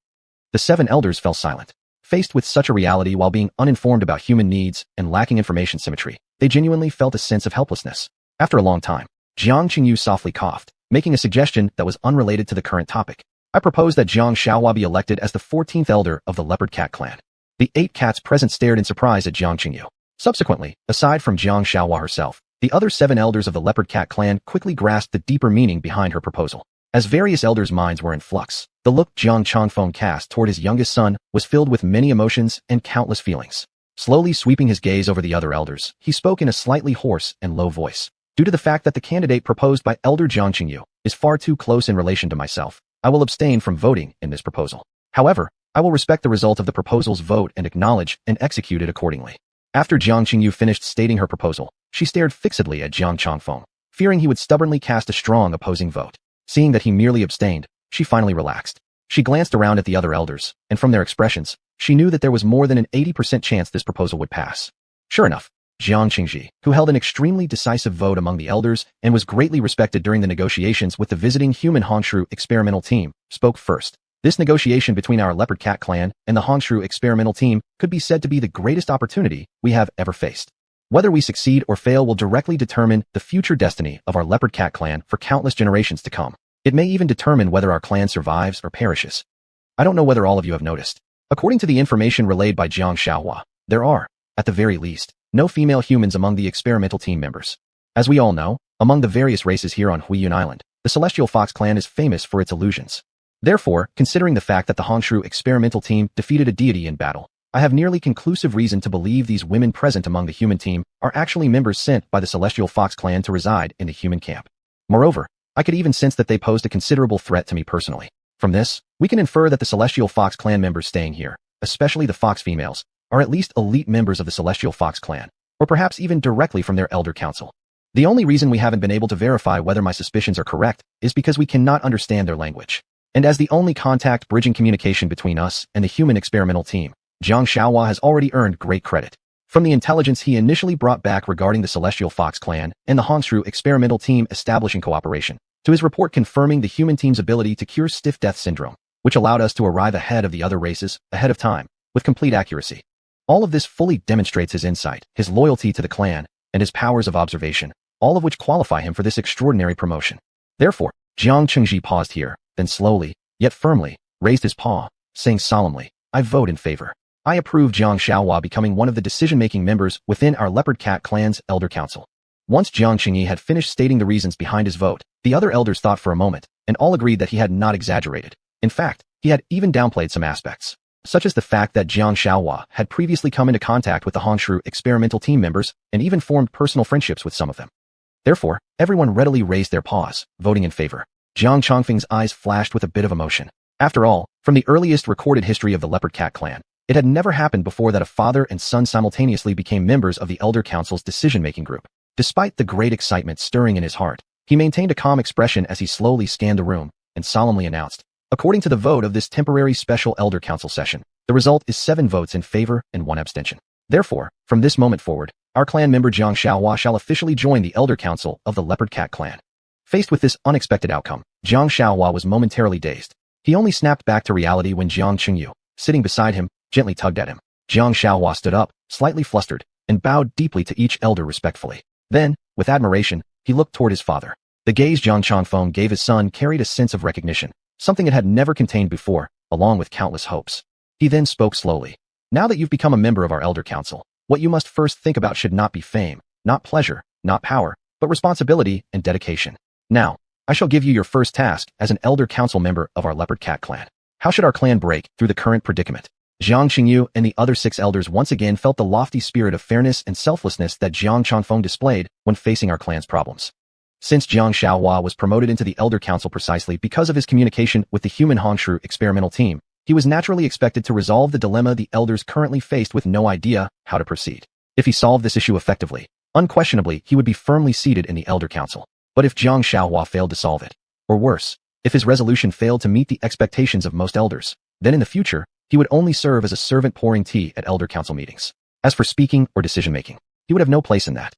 The 7 elders fell silent. Faced with such a reality while being uninformed about human needs and lacking information symmetry, they genuinely felt a sense of helplessness. After a long time, Jiang Qingyu softly coughed, making a suggestion that was unrelated to the current topic. I propose that Jiang Xiaohua be elected as the 14th elder of the leopard cat clan. The 8 cats present stared in surprise at Jiang Qingyu. Subsequently, aside from Jiang Xiaohua herself, the other 7 elders of the leopard cat clan quickly grasped the deeper meaning behind her proposal. As various elders' minds were in flux, the look Jiang Changfeng cast toward his youngest son was filled with many emotions and countless feelings. Slowly sweeping his gaze over the other elders, he spoke in a slightly hoarse and low voice. Due to the fact that the candidate proposed by Elder Jiang Qingyu is far too close in relation to myself, I will abstain from voting in this proposal. However, I will respect the result of the proposal's vote and acknowledge and execute it accordingly. After Jiang Qingyu finished stating her proposal, she stared fixedly at Jiang Changfeng, fearing he would stubbornly cast a strong opposing vote. Seeing that he merely abstained, she finally relaxed. She glanced around at the other elders, and from their expressions, she knew that there was more than an 80% chance this proposal would pass. Sure enough, Jiang Qingji, who held an extremely decisive vote among the elders and was greatly respected during the negotiations with the visiting human Hongshu experimental team, spoke first. This negotiation between our leopard cat clan and the Hongshu experimental team could be said to be the greatest opportunity we have ever faced. Whether we succeed or fail will directly determine the future destiny of our leopard cat clan for countless generations to come. It may even determine whether our clan survives or perishes. I don't know whether all of you have noticed. According to the information relayed by Jiang Xiaohua, there are, at the very least, no female humans among the experimental team members. As we all know, among the various races here on Huiyun Island, the Celestial Fox clan is famous for its illusions. Therefore, considering the fact that the Hongshu experimental team defeated a deity in battle, I have nearly conclusive reason to believe these women present among the human team are actually members sent by the Celestial Fox clan to reside in the human camp. Moreover, I could even sense that they posed a considerable threat to me personally. From this, we can infer that the Celestial Fox clan members staying here, especially the Fox females, are at least elite members of the Celestial Fox clan, or perhaps even directly from their elder council. The only reason we haven't been able to verify whether my suspicions are correct is because we cannot understand their language. And as the only contact bridging communication between us and the human experimental team, Jiang Xiaohua has already earned great credit. From the intelligence he initially brought back regarding the Celestial Fox clan and the Hongshu experimental team establishing cooperation, to his report confirming the human team's ability to cure stiff death syndrome, which allowed us to arrive ahead of the other races, ahead of time, with complete accuracy. All of this fully demonstrates his insight, his loyalty to the clan, and his powers of observation, all of which qualify him for this extraordinary promotion. Therefore, Jiang Qingji paused here, then slowly, yet firmly, raised his paw, saying solemnly, I vote in favor. I approve Jiang Xiaohua becoming one of the decision-making members within our leopard cat clan's elder council. Once Jiang Qingyi had finished stating the reasons behind his vote, the other elders thought for a moment, and all agreed that he had not exaggerated. In fact, he had even downplayed some aspects, such as the fact that Jiang Xiaohua had previously come into contact with the Hongshu experimental team members and even formed personal friendships with some of them. Therefore, everyone readily raised their paws, voting in favor. Jiang Changfeng's eyes flashed with a bit of emotion. After all, from the earliest recorded history of the leopard cat clan, it had never happened before that a father and son simultaneously became members of the Elder Council's decision-making group. Despite the great excitement stirring in his heart, he maintained a calm expression as he slowly scanned the room and solemnly announced, according to the vote of this temporary special Elder Council session, the result is 7 votes in favor and 1 abstention. Therefore, from this moment forward, our clan member Jiang Xiaohua shall officially join the Elder Council of the Leopard Cat clan. Faced with this unexpected outcome, Jiang Xiaohua was momentarily dazed. He only snapped back to reality when Jiang Qingyu, sitting beside him, gently tugged at him. Jiang Xiaohua stood up, slightly flustered, and bowed deeply to each elder respectfully. Then, with admiration, he looked toward his father. The gaze Jiang Changfeng gave his son carried a sense of recognition, something it had never contained before, along with countless hopes. He then spoke slowly. Now that you've become a member of our Elder Council, what you must first think about should not be fame, not pleasure, not power, but responsibility and dedication. Now, I shall give you your first task as an Elder Council member of our Leopard Cat clan. How should our clan break through the current predicament? Jiang Qingyu and the other 6 elders once again felt the lofty spirit of fairness and selflessness that Jiang Changfeng displayed when facing our clan's problems. Since Jiang Xiaohua was promoted into the Elder Council precisely because of his communication with the human Hongshu experimental team, he was naturally expected to resolve the dilemma the elders currently faced with no idea how to proceed. If he solved this issue effectively, unquestionably he would be firmly seated in the Elder Council. But if Jiang Xiaohua failed to solve it, or worse, if his resolution failed to meet the expectations of most elders, then in the future, he would only serve as a servant pouring tea at Elder Council meetings. As for speaking or decision-making, he would have no place in that.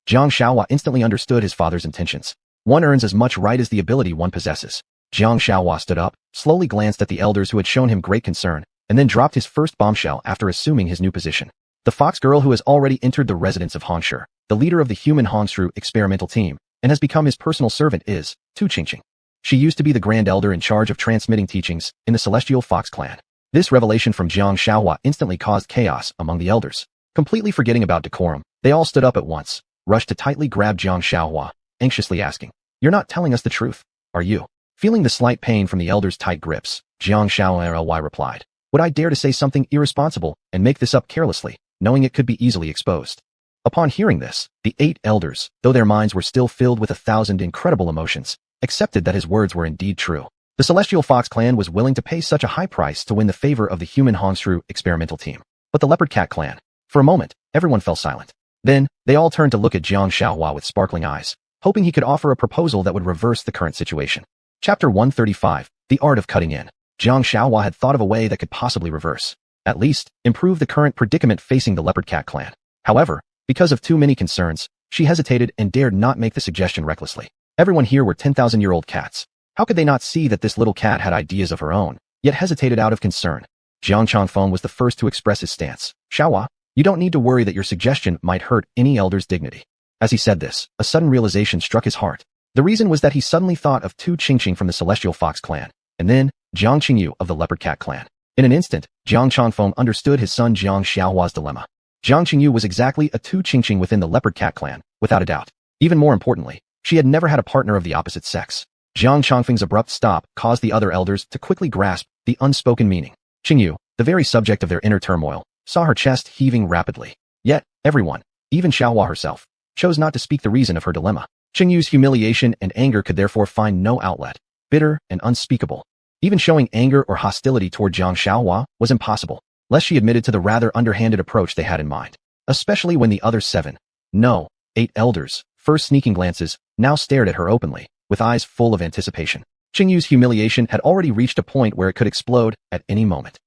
Jiang Xiaohua instantly understood his father's intentions. One earns as much right as the ability one possesses. Jiang Xiaohua stood up, slowly glanced at the elders who had shown him great concern, and then dropped his first bombshell after assuming his new position. The fox girl who has already entered the residence of Hongshu, the leader of the human Hongshu experimental team, and has become his personal servant is xiuxian. She used to be the Grand Elder in charge of transmitting teachings in the Celestial Fox clan. This revelation from Jiang Xiaohua instantly caused chaos among the elders. Completely forgetting about decorum, they all stood up at once, rushed to tightly grab Jiang Xiaohua, anxiously asking, "You're not telling us the truth, are you?" Feeling the slight pain from the elders' tight grips, Jiang Xiaohua replied, "Would I dare to say something irresponsible and make this up carelessly, knowing it could be easily exposed?" Upon hearing this, the 8 elders, though their minds were still filled with 1,000 incredible emotions, accepted that his words were indeed true. The Celestial Fox clan was willing to pay such a high price to win the favor of the human Hongshu experimental team. But the Leopard Cat clan, for a moment, everyone fell silent. Then, they all turned to look at Jiang Xiaohua with sparkling eyes, hoping he could offer a proposal that would reverse the current situation. Chapter 135, The Art of Cutting In. Jiang Xiaohua had thought of a way that could possibly reverse, at least, improve the current predicament facing the Leopard Cat clan. However, because of too many concerns, she hesitated and dared not make the suggestion recklessly. Everyone here were 10,000-year-old cats. How could they not see that this little cat had ideas of her own, yet hesitated out of concern? Jiang Changfeng was the first to express his stance. "Xiaohua, you don't need to worry that your suggestion might hurt any elder's dignity." As he said this, a sudden realization struck his heart. The reason was that he suddenly thought of xiuxian from the Celestial Fox clan, and then Jiang Qingyu of the Leopard Cat clan. In an instant, Jiang Changfeng understood his son Jiang Xiaohua's dilemma. Jiang Qingyu was exactly a xiuxian within the Leopard Cat clan, without a doubt. Even more importantly, she had never had a partner of the opposite sex. Jiang Changfeng's abrupt stop caused the other elders to quickly grasp the unspoken meaning. Qingyu, the very subject of their inner turmoil, saw her chest heaving rapidly. Yet, everyone, even Xiaohua herself, chose not to speak the reason of her dilemma. Qingyu's humiliation and anger could therefore find no outlet, bitter and unspeakable. Even showing anger or hostility toward Jiang Xiaohua was impossible, lest she admitted to the rather underhanded approach they had in mind. Especially when the other 8 elders, first sneaking glances, now stared at her openly, with eyes full of anticipation. Qingyu's humiliation had already reached a point where it could explode at any moment.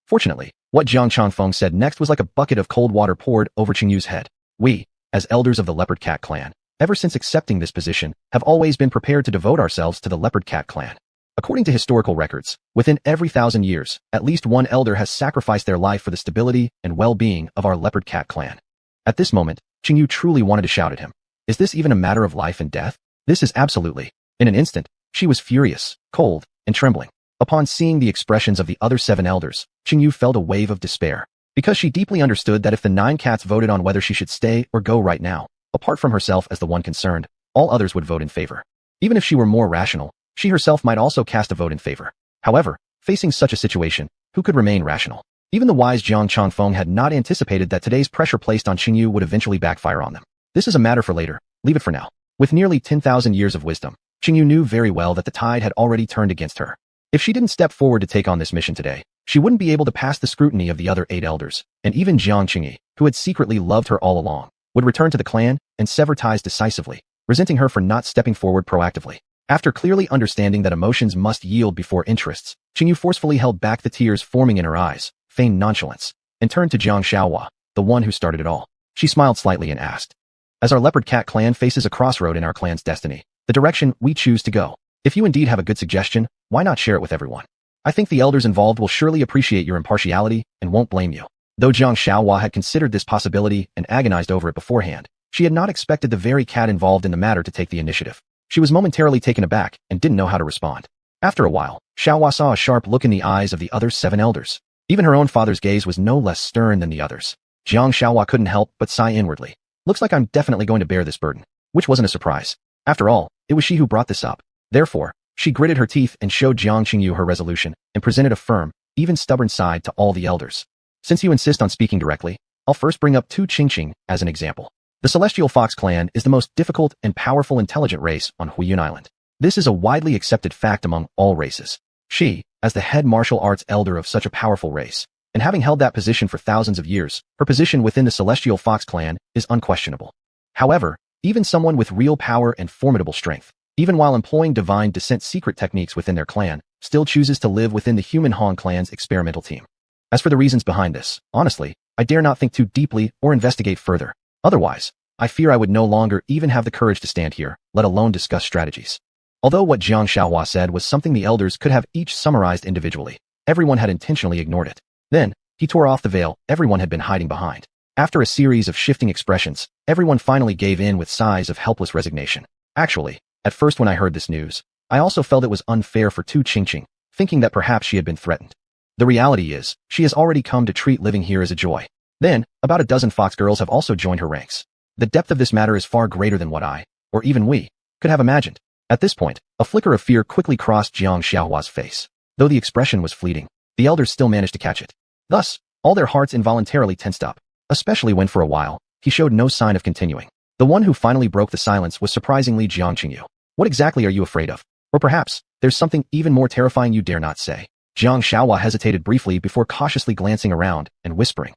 Fortunately, what Jiang Changfeng said next was like a bucket of cold water poured over Qingyu's head. We, as elders of the Leopard Cat clan, ever since accepting this position, have always been prepared to devote ourselves to the Leopard Cat clan. According to historical records, within every 1,000 years, at least one elder has sacrificed their life for the stability and well-being of our Leopard Cat clan. At this moment, Qingyu truly wanted to shout at him. Is this even a matter of life and death? This is absolutely. In an instant, she was furious, cold, and trembling. Upon seeing the expressions of the other 7 elders, Qingyu felt a wave of despair. Because she deeply understood that if the 9 cats voted on whether she should stay or go right now, apart from herself as the one concerned, all others would vote in favor. Even if she were more rational, she herself might also cast a vote in favor. However, facing such a situation, who could remain rational? Even the wise Jiang Changfeng had not anticipated that today's pressure placed on Qingyu would eventually backfire on them. This is a matter for later, leave it for now. With nearly 10,000 years of wisdom, Qingyu knew very well that the tide had already turned against her. If she didn't step forward to take on this mission today, she wouldn't be able to pass the scrutiny of the other 8 elders, and even Jiang Qingyi, who had secretly loved her all along, would return to the clan and sever ties decisively, resenting her for not stepping forward proactively. After clearly understanding that emotions must yield before interests, Qingyu forcefully held back the tears forming in her eyes, feigned nonchalance, and turned to Jiang Xiaohua, the one who started it all. She smiled slightly and asked, "As our Leopard Cat clan faces a crossroad in our clan's destiny, the direction we choose to go, if you indeed have a good suggestion, why not share it with everyone? I think the elders involved will surely appreciate your impartiality and won't blame you." Though Jiang Xiaohua had considered this possibility and agonized over it beforehand, she had not expected the very cat involved in the matter to take the initiative. She was momentarily taken aback and didn't know how to respond. After a while, Xiaohua saw a sharp look in the eyes of the other 7 elders. Even her own father's gaze was no less stern than the others. Jiang Xiaohua couldn't help but sigh inwardly. Looks like I'm definitely going to bear this burden. Which wasn't a surprise. After all, it was she who brought this up. Therefore, she gritted her teeth and showed Jiang Qingyu her resolution and presented a firm, even stubborn side to all the elders. Since you insist on speaking directly, I'll first bring up xiuxian as an example. The Celestial Fox clan is the most difficult and powerful intelligent race on Huiyun Island. This is a widely accepted fact among all races. She, as the head martial arts elder of such a powerful race, and having held that position for thousands of years, her position within the Celestial Fox clan is unquestionable. However, even someone with real power and formidable strength, even while employing divine descent secret techniques within their clan, still chooses to live within the Human Han clan's experimental team. As for the reasons behind this, honestly, I dare not think too deeply or investigate further. Otherwise, I fear I would no longer even have the courage to stand here, let alone discuss strategies. Although what xiuxian said was something the elders could have each summarized individually, everyone had intentionally ignored it. Then, he tore off the veil everyone had been hiding behind. After a series of shifting expressions, everyone finally gave in with sighs of helpless resignation. Actually, at first when I heard this news, I also felt it was unfair for xiuxian, thinking that perhaps she had been threatened. The reality is, she has already come to treat living here as a joy. Then, about a dozen fox girls have also joined her ranks. The depth of this matter is far greater than what I, or even we, could have imagined. At this point, a flicker of fear quickly crossed xiuxian's face. Though the expression was fleeting, the elders still managed to catch it. Thus, all their hearts involuntarily tensed up, especially when for a while, he showed no sign of continuing. The one who finally broke the silence was surprisingly Xianxia. What exactly are you afraid of? Or perhaps, there's something even more terrifying you dare not say. Xianxia hesitated briefly before cautiously glancing around and whispering,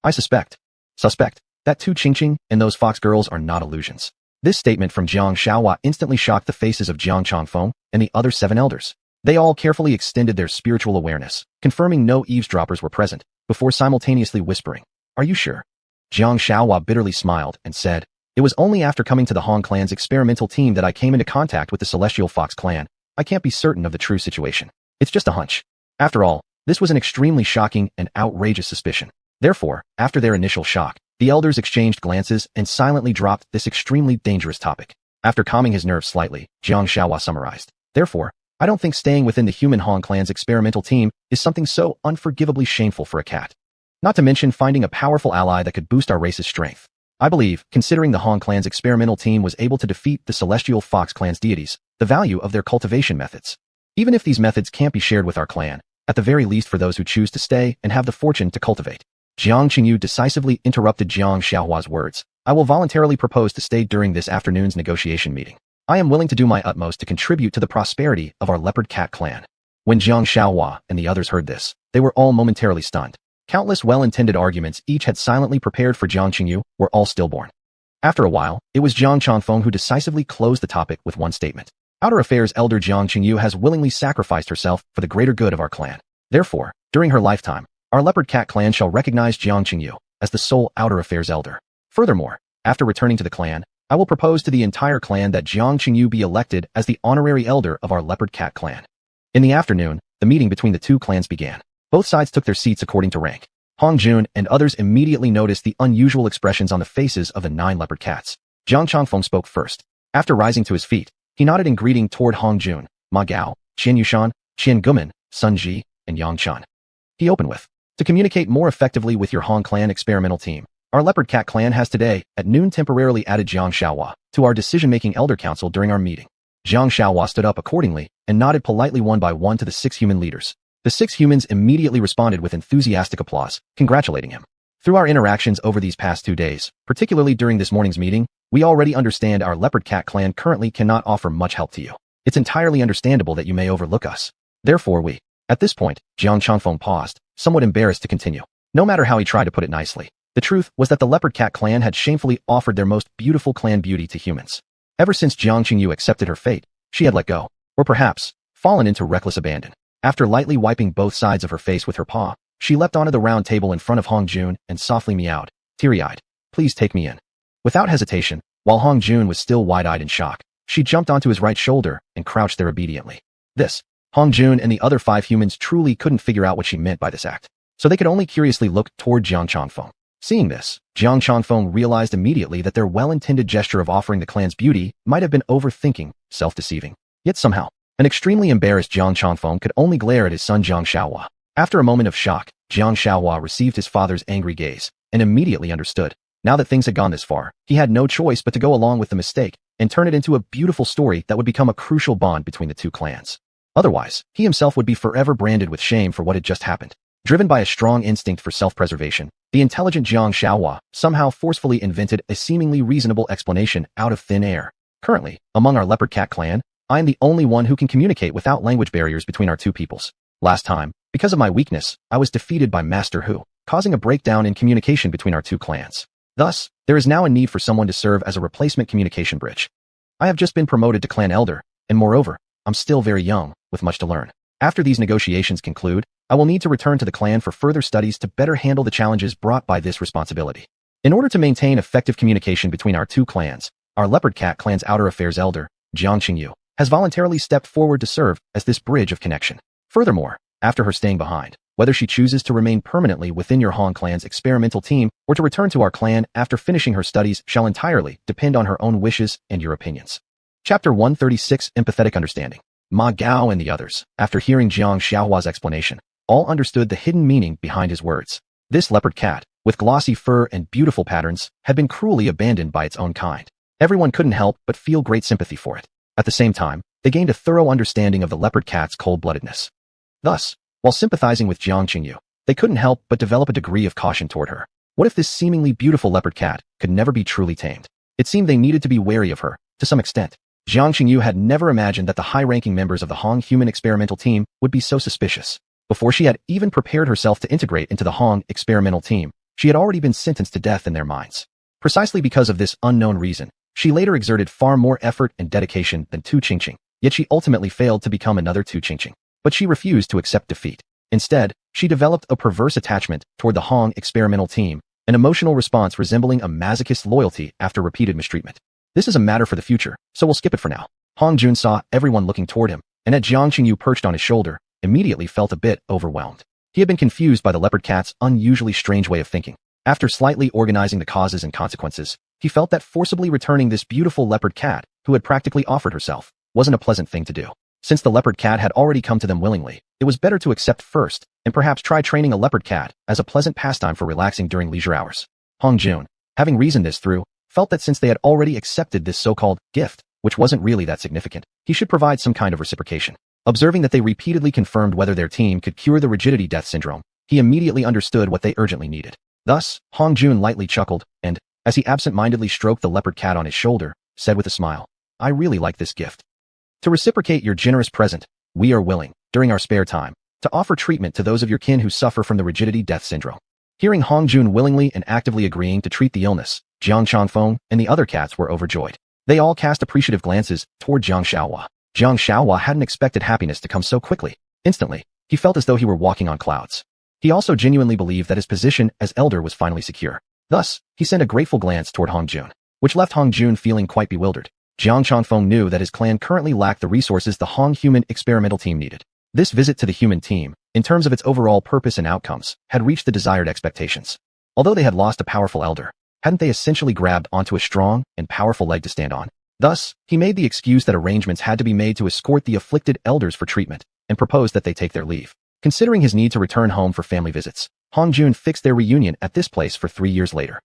I suspect that xiuxian and those fox girls are not illusions. This statement from Xianxia instantly shocked the faces of Jiang Changfeng and the other 7 elders. They all carefully extended their spiritual awareness, confirming no eavesdroppers were present, before simultaneously whispering, Are you sure? Xianxia bitterly smiled and said, It was only after coming to the Han clan's experimental team that I came into contact with the Celestial Fox clan. I can't be certain of the true situation. It's just a hunch. After all, this was an extremely shocking and outrageous suspicion. Therefore, after their initial shock, the elders exchanged glances and silently dropped this extremely dangerous topic. After calming his nerves slightly, Xianxia summarized, Therefore, I don't think staying within the Human Han clan's experimental team is something so unforgivably shameful for a cat. Not to mention finding a powerful ally that could boost our race's strength. I believe, considering the Han clan's experimental team was able to defeat the Celestial Fox clan's deities, the value of their cultivation methods. Even if these methods can't be shared with our clan, at the very least for those who choose to stay and have the fortune to cultivate. Jiang Qingyu decisively interrupted Jiang Xiaohua's words. I will voluntarily propose to stay during this afternoon's negotiation meeting. I am willing to do my utmost to contribute to the prosperity of our leopard cat clan. When Jiang Xiaohua and the others heard this, they were all momentarily stunned. Countless well-intended arguments each had silently prepared for Jiang Qingyu were all stillborn. After a while, it was Jiang Changfeng who decisively closed the topic with one statement. Outer Affairs elder Jiang Qingyu has willingly sacrificed herself for the greater good of our clan. Therefore, during her lifetime, our leopard cat clan shall recognize Jiang Qingyu as the sole Outer Affairs elder. Furthermore, after returning to the clan, I will propose to the entire clan that Jiang Qingyu be elected as the honorary elder of our leopard cat clan. In the afternoon, the meeting between the two clans began. Both sides took their seats according to rank. Hong Jun and others immediately noticed the unusual expressions on the faces of the 9 leopard cats. Jiang Changfeng spoke first. After rising to his feet, he nodded in greeting toward Hong Jun, Ma Gao, xianxia, Qian Guman, Sun Ji, and Yang Chan. He opened with, To communicate more effectively with your Han clan experimental team, our leopard cat clan has today, at noon temporarily added Jiang Xiaohua to our decision-making elder council during our meeting. Jiang Xiaohua stood up accordingly and nodded politely one by one to the 6 human leaders. The 6 humans immediately responded with enthusiastic applause, congratulating him. Through our interactions over these past 2 days, particularly during this morning's meeting, we already understand our leopard cat clan currently cannot offer much help to you. It's entirely understandable that you may overlook us. Therefore we. At this point, Jiang Changfeng paused, somewhat embarrassed to continue. No matter how he tried to put it nicely, the truth was that the leopard cat clan had shamefully offered their most beautiful clan beauty to humans. Ever since Jiang Qingyu accepted her fate, she had let go, or perhaps, fallen into reckless abandon. After lightly wiping both sides of her face with her paw, she leapt onto the round table in front of Hong Jun and softly meowed, teary-eyed, Please take me in. Without hesitation, while Hong Jun was still wide-eyed in shock, she jumped onto his right shoulder and crouched there obediently. Hong Jun and the other 5 humans truly couldn't figure out what she meant by this act, so they could only curiously look toward Jiang Changfeng. Seeing this, Jiang Changfeng realized immediately that their well-intended gesture of offering the clan's beauty might have been overthinking, self-deceiving. Yet somehow, an extremely embarrassed Jiang Changfeng could only glare at his son Jiang Xiaohua. After a moment of shock, Jiang Xiaohua received his father's angry gaze and immediately understood. Now that things had gone this far, he had no choice but to go along with the mistake and turn it into a beautiful story that would become a crucial bond between the two clans. Otherwise, he himself would be forever branded with shame for what had just happened. Driven by a strong instinct for self-preservation, the intelligent xianxia somehow forcefully invented a seemingly reasonable explanation out of thin air. Currently, among our leopard cat clan, I am the only one who can communicate without language barriers between our two peoples. Last time, because of my weakness, I was defeated by Master Hu, causing a breakdown in communication between our two clans. Thus, there is now a need for someone to serve as a replacement communication bridge. I have just been promoted to clan elder, and moreover, I'm still very young, with much to learn. After these negotiations conclude, I will need to return to the clan for further studies to better handle the challenges brought by this responsibility. In order to maintain effective communication between our two clans, our leopard cat clan's outer affairs elder, Jiang has voluntarily stepped forward to serve as this bridge of connection. Furthermore, after her staying behind, whether she chooses to remain permanently within your Hong clan's experimental team or to return to our clan after finishing her studies shall entirely depend on her own wishes and your opinions. Chapter 136 Empathetic Understanding. Ma Gao and the others, after hearing Jiang Xiaohua's explanation, all understood the hidden meaning behind his words. This leopard cat, with glossy fur and beautiful patterns, had been cruelly abandoned by its own kind. Everyone couldn't help but feel great sympathy for it. At the same time, they gained a thorough understanding of the leopard cat's cold-bloodedness. Thus, while sympathizing with Jiang Qingyu, they couldn't help but develop a degree of caution toward her. What if this seemingly beautiful leopard cat could never be truly tamed? It seemed they needed to be wary of her, to some extent. Jiang Qingyu had never imagined that the high-ranking members of the Hong human experimental team would be so suspicious. Before she had even prepared herself to integrate into the Hong experimental team, she had already been sentenced to death in their minds. Precisely because of this unknown reason, she later exerted far more effort and dedication than Tu Qingqing, yet she ultimately failed to become another Tu Qingqing. But she refused to accept defeat. Instead, she developed a perverse attachment toward the Hong experimental team, an emotional response resembling a masochist's loyalty after repeated mistreatment. This is a matter for the future, so we'll skip it for now. Hong Jun saw everyone looking toward him, and at Jiang Qingyu perched on his shoulder, immediately felt a bit overwhelmed. He had been confused by the leopard cat's unusually strange way of thinking. After slightly organizing the causes and consequences, he felt that forcibly returning this beautiful leopard cat, who had practically offered herself, wasn't a pleasant thing to do. Since the leopard cat had already come to them willingly, it was better to accept first, and perhaps try training a leopard cat as a pleasant pastime for relaxing during leisure hours. Hong Jun, having reasoned this through, felt that since they had already accepted this so-called gift, which wasn't really that significant, he should provide some kind of reciprocation. Observing that they repeatedly confirmed whether their team could cure the rigidity death syndrome, he immediately understood what they urgently needed. Thus, Hong Jun lightly chuckled, and, as he absent-mindedly stroked the leopard cat on his shoulder, said with a smile, "I really like this gift. To reciprocate your generous present, we are willing, during our spare time, to offer treatment to those of your kin who suffer from the rigidity death syndrome." Hearing Hong Jun willingly and actively agreeing to treat the illness, Jiang Changfeng and the other cats were overjoyed. They all cast appreciative glances toward Jiang Xiaohua. Jiang Xiaohua hadn't expected happiness to come so quickly. Instantly, he felt as though he were walking on clouds. He also genuinely believed that his position as elder was finally secure. Thus, he sent a grateful glance toward Hong Jun, which left Hong Jun feeling quite bewildered. Jiang Changfeng knew that his clan currently lacked the resources the Hong human experimental team needed. This visit to the human team, in terms of its overall purpose and outcomes, had reached the desired expectations. Although they had lost a powerful elder, hadn't they essentially grabbed onto a strong and powerful leg to stand on? Thus, he made the excuse that arrangements had to be made to escort the afflicted elders for treatment, and proposed that they take their leave. Considering his need to return home for family visits, Hong Jun fixed their reunion at this place for 3 years later.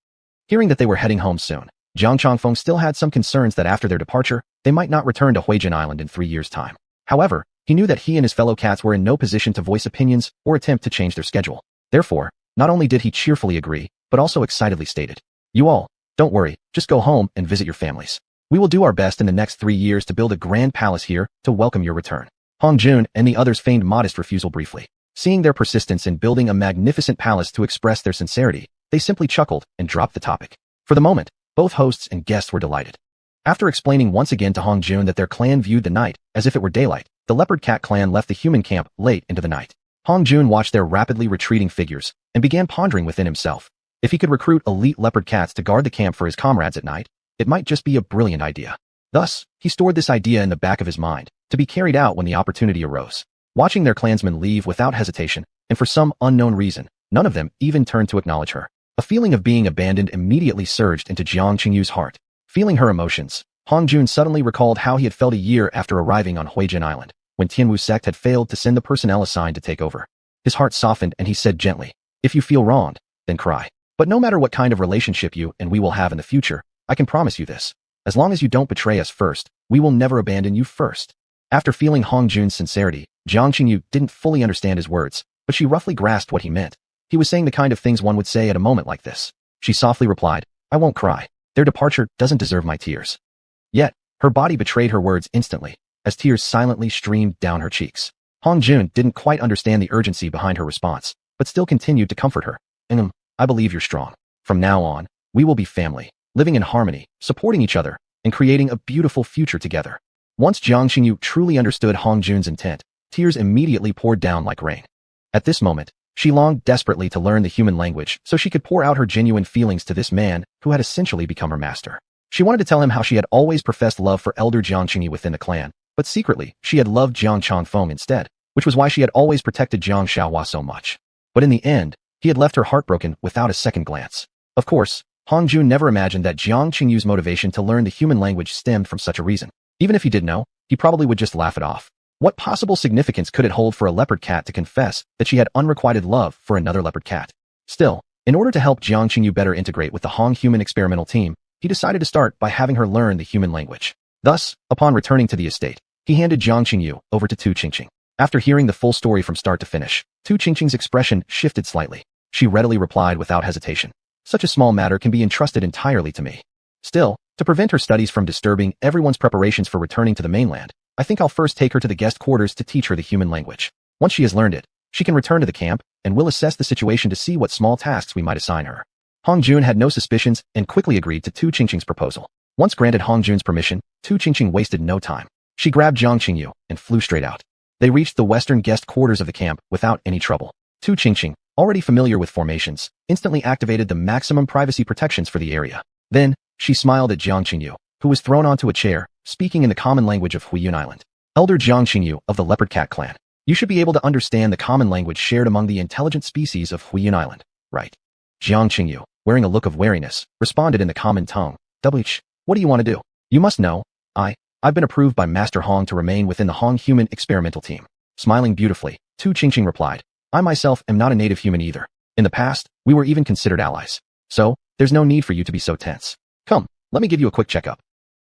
Hearing that they were heading home soon, Jiang Changfeng still had some concerns that after their departure, they might not return to Huijian Island in 3 years' time. However, he knew that he and his fellow cats were in no position to voice opinions or attempt to change their schedule. Therefore, not only did he cheerfully agree, but also excitedly stated, "You all, don't worry, just go home and visit your families. We will do our best in the next 3 years to build a grand palace here to welcome your return." Hong Jun and the others feigned modest refusal briefly. Seeing their persistence in building a magnificent palace to express their sincerity, they simply chuckled and dropped the topic. For the moment, both hosts and guests were delighted. After explaining once again to Hong Jun that their clan viewed the night as if it were daylight, the leopard cat clan left the human camp late into the night. Hong Jun watched their rapidly retreating figures and began pondering within himself. If he could recruit elite leopard cats to guard the camp for his comrades at night, it might just be a brilliant idea. Thus, he stored this idea in the back of his mind, to be carried out when the opportunity arose. Watching their clansmen leave without hesitation, and for some unknown reason, none of them even turned to acknowledge her. A feeling of being abandoned immediately surged into Jiang Qingyu's heart. Feeling her emotions, Hong Jun suddenly recalled how he had felt a year after arriving on Huijian Island, when Tianwu sect had failed to send the personnel assigned to take over. His heart softened and he said gently, "If you feel wronged, then cry. But no matter what kind of relationship you and we will have in the future, I can promise you this. As long as you don't betray us first, we will never abandon you first." After feeling Hong Jun's sincerity, Jiang Qingyu didn't fully understand his words, but she roughly grasped what he meant. He was saying the kind of things one would say at a moment like this. She softly replied, "I won't cry. Their departure doesn't deserve my tears." Yet, her body betrayed her words instantly, as tears silently streamed down her cheeks. Hong Jun didn't quite understand the urgency behind her response, but still continued to comfort her. I believe you're strong. From now on, we will be family, living in harmony, supporting each other, and creating a beautiful future together." Once Jiang Xingyu truly understood Hong Jun's intent, tears immediately poured down like rain. At this moment, she longed desperately to learn the human language so she could pour out her genuine feelings to this man who had essentially become her master. She wanted to tell him how she had always professed love for elder Jiang Xingyu within the clan, but secretly, she had loved Jiang Changfeng instead, which was why she had always protected Jiang Xiaohua so much. But in the end, he had left her heartbroken without a second glance. Of course, Hong Jun never imagined that Jiang Qingyu's motivation to learn the human language stemmed from such a reason. Even if he did know, he probably would just laugh it off. What possible significance could it hold for a leopard cat to confess that she had unrequited love for another leopard cat? Still, in order to help Jiang Qingyu better integrate with the Hong human experimental team, he decided to start by having her learn the human language. Thus, upon returning to the estate, he handed Jiang Qingyu over to Tu Qingqing. After hearing the full story from start to finish, Tu Qingqing's expression shifted slightly. She readily replied without hesitation, "Such a small matter can be entrusted entirely to me." Still, to prevent her studies from disturbing everyone's preparations for returning to the mainland, I think I'll first take her to the guest quarters to teach her the human language. Once she has learned it, she can return to the camp, and we'll assess the situation to see what small tasks we might assign her. Hong Jun had no suspicions and quickly agreed to Tu Qingqing's proposal. Once granted Hong Jun's permission, Tu Qingqing wasted no time. She grabbed Jiang Qingyu and flew straight out. They reached the western guest quarters of the camp without any trouble. Tu Qingqing, already familiar with formations, instantly activated the maximum privacy protections for the area. Then, she smiled at Jiang Qingyu, who was thrown onto a chair, speaking in the common language of Huiyun Island. "Elder Jiang Qingyu of the Leopard Cat clan. You should be able to understand the common language shared among the intelligent species of Huiyun Island, right?" Jiang Qingyu, wearing a look of wariness, responded in the common tongue. What do you want to do? You must know, I've been approved by Master Hong to remain within the Hong human experimental team. Smiling beautifully, Tu Qingqing replied, "I myself am not a native human either. In the past, we were even considered allies. So, there's no need for you to be so tense. Come, let me give you a quick checkup."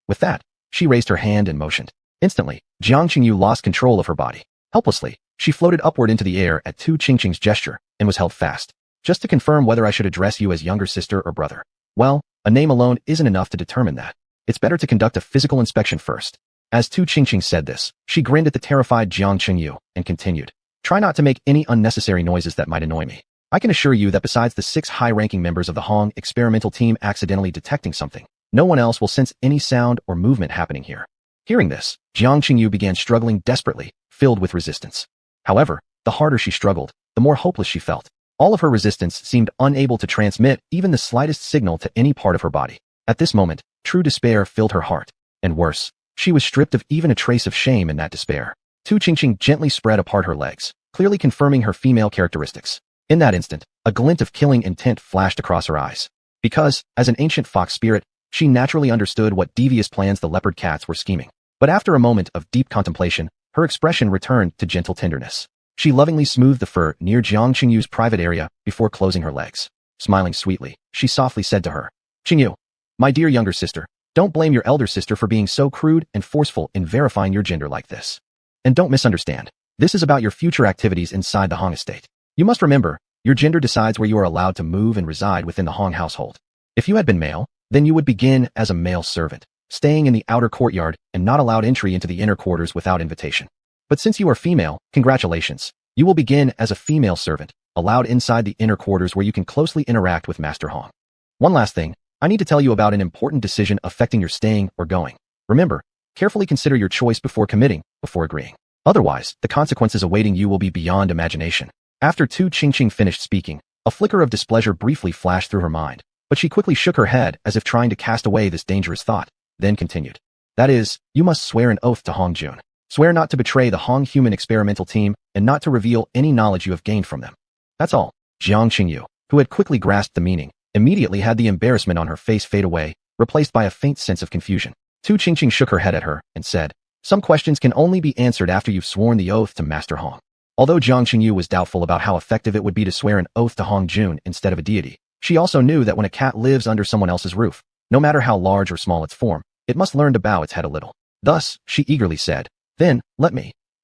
With that, she raised her hand and motioned. Instantly, Jiang Qingyu lost control of her body. Helplessly, she floated upward into the air at Tu Qingqing's gesture and was held fast. "Just to confirm whether I should address you as younger sister or brother. Well, a name alone isn't enough to determine that. It's better to conduct a physical inspection first." As Tu Qingqing said this, she grinned at the terrified Jiang Qingyu and continued, "Try not to make any unnecessary noises that might annoy me. I can assure you that besides the 6 high-ranking members of the Hong experimental team accidentally detecting something, no one else will sense any sound or movement happening here." Hearing this, Jiang Qingyu began struggling desperately, filled with resistance. However, the harder she struggled, the more hopeless she felt. All of her resistance seemed unable to transmit even the slightest signal to any part of her body. At this moment, true despair filled her heart. And worse, she was stripped of even a trace of shame in that despair. Tu Qingqing gently spread apart her legs, clearly confirming her female characteristics. In that instant, a glint of killing intent flashed across her eyes. Because, as an ancient fox spirit, she naturally understood what devious plans the leopard cats were scheming. But after a moment of deep contemplation, her expression returned to gentle tenderness. She lovingly smoothed the fur near Jiang Qingyu's private area before closing her legs. Smiling sweetly, she softly said to her, "Qingyu, my dear younger sister, don't blame your elder sister for being so crude and forceful in verifying your gender like this. And don't misunderstand. This is about your future activities inside the Hong estate. You must remember, your gender decides where you are allowed to move and reside within the Hong household. If you had been male, then you would begin as a male servant, staying in the outer courtyard and not allowed entry into the inner quarters without invitation. But since you are female, congratulations. You will begin as a female servant, allowed inside the inner quarters where you can closely interact with Master Hong. One last thing, I need to tell you about an important decision affecting your staying or going. Remember, carefully consider your choice before committing, before agreeing. Otherwise, the consequences awaiting you will be beyond imagination." After Tu Qingqing finished speaking, a flicker of displeasure briefly flashed through her mind, but she quickly shook her head as if trying to cast away this dangerous thought, then continued. "That is, you must swear an oath to Hong Jun. Swear not to betray the Hong human experimental team and not to reveal any knowledge you have gained from them. That's all." Jiang Qingyu, who had quickly grasped the meaning, immediately had the embarrassment on her face fade away, replaced by a faint sense of confusion. Tu Qingqing shook her head at her and said, "Some questions can only be answered after you've sworn the oath to Master Hong." Although Jiang Qingyu was doubtful about how effective it would be to swear an oath to Hong Jun instead of a deity, she also knew that when a cat lives under someone else's roof, no matter how large or small its form, it must learn to bow its head a little. Thus, she eagerly said, "Then, let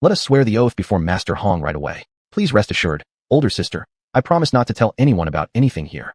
us swear the oath before Master Hong right away. Please rest assured, older sister, I promise not to tell anyone about anything here.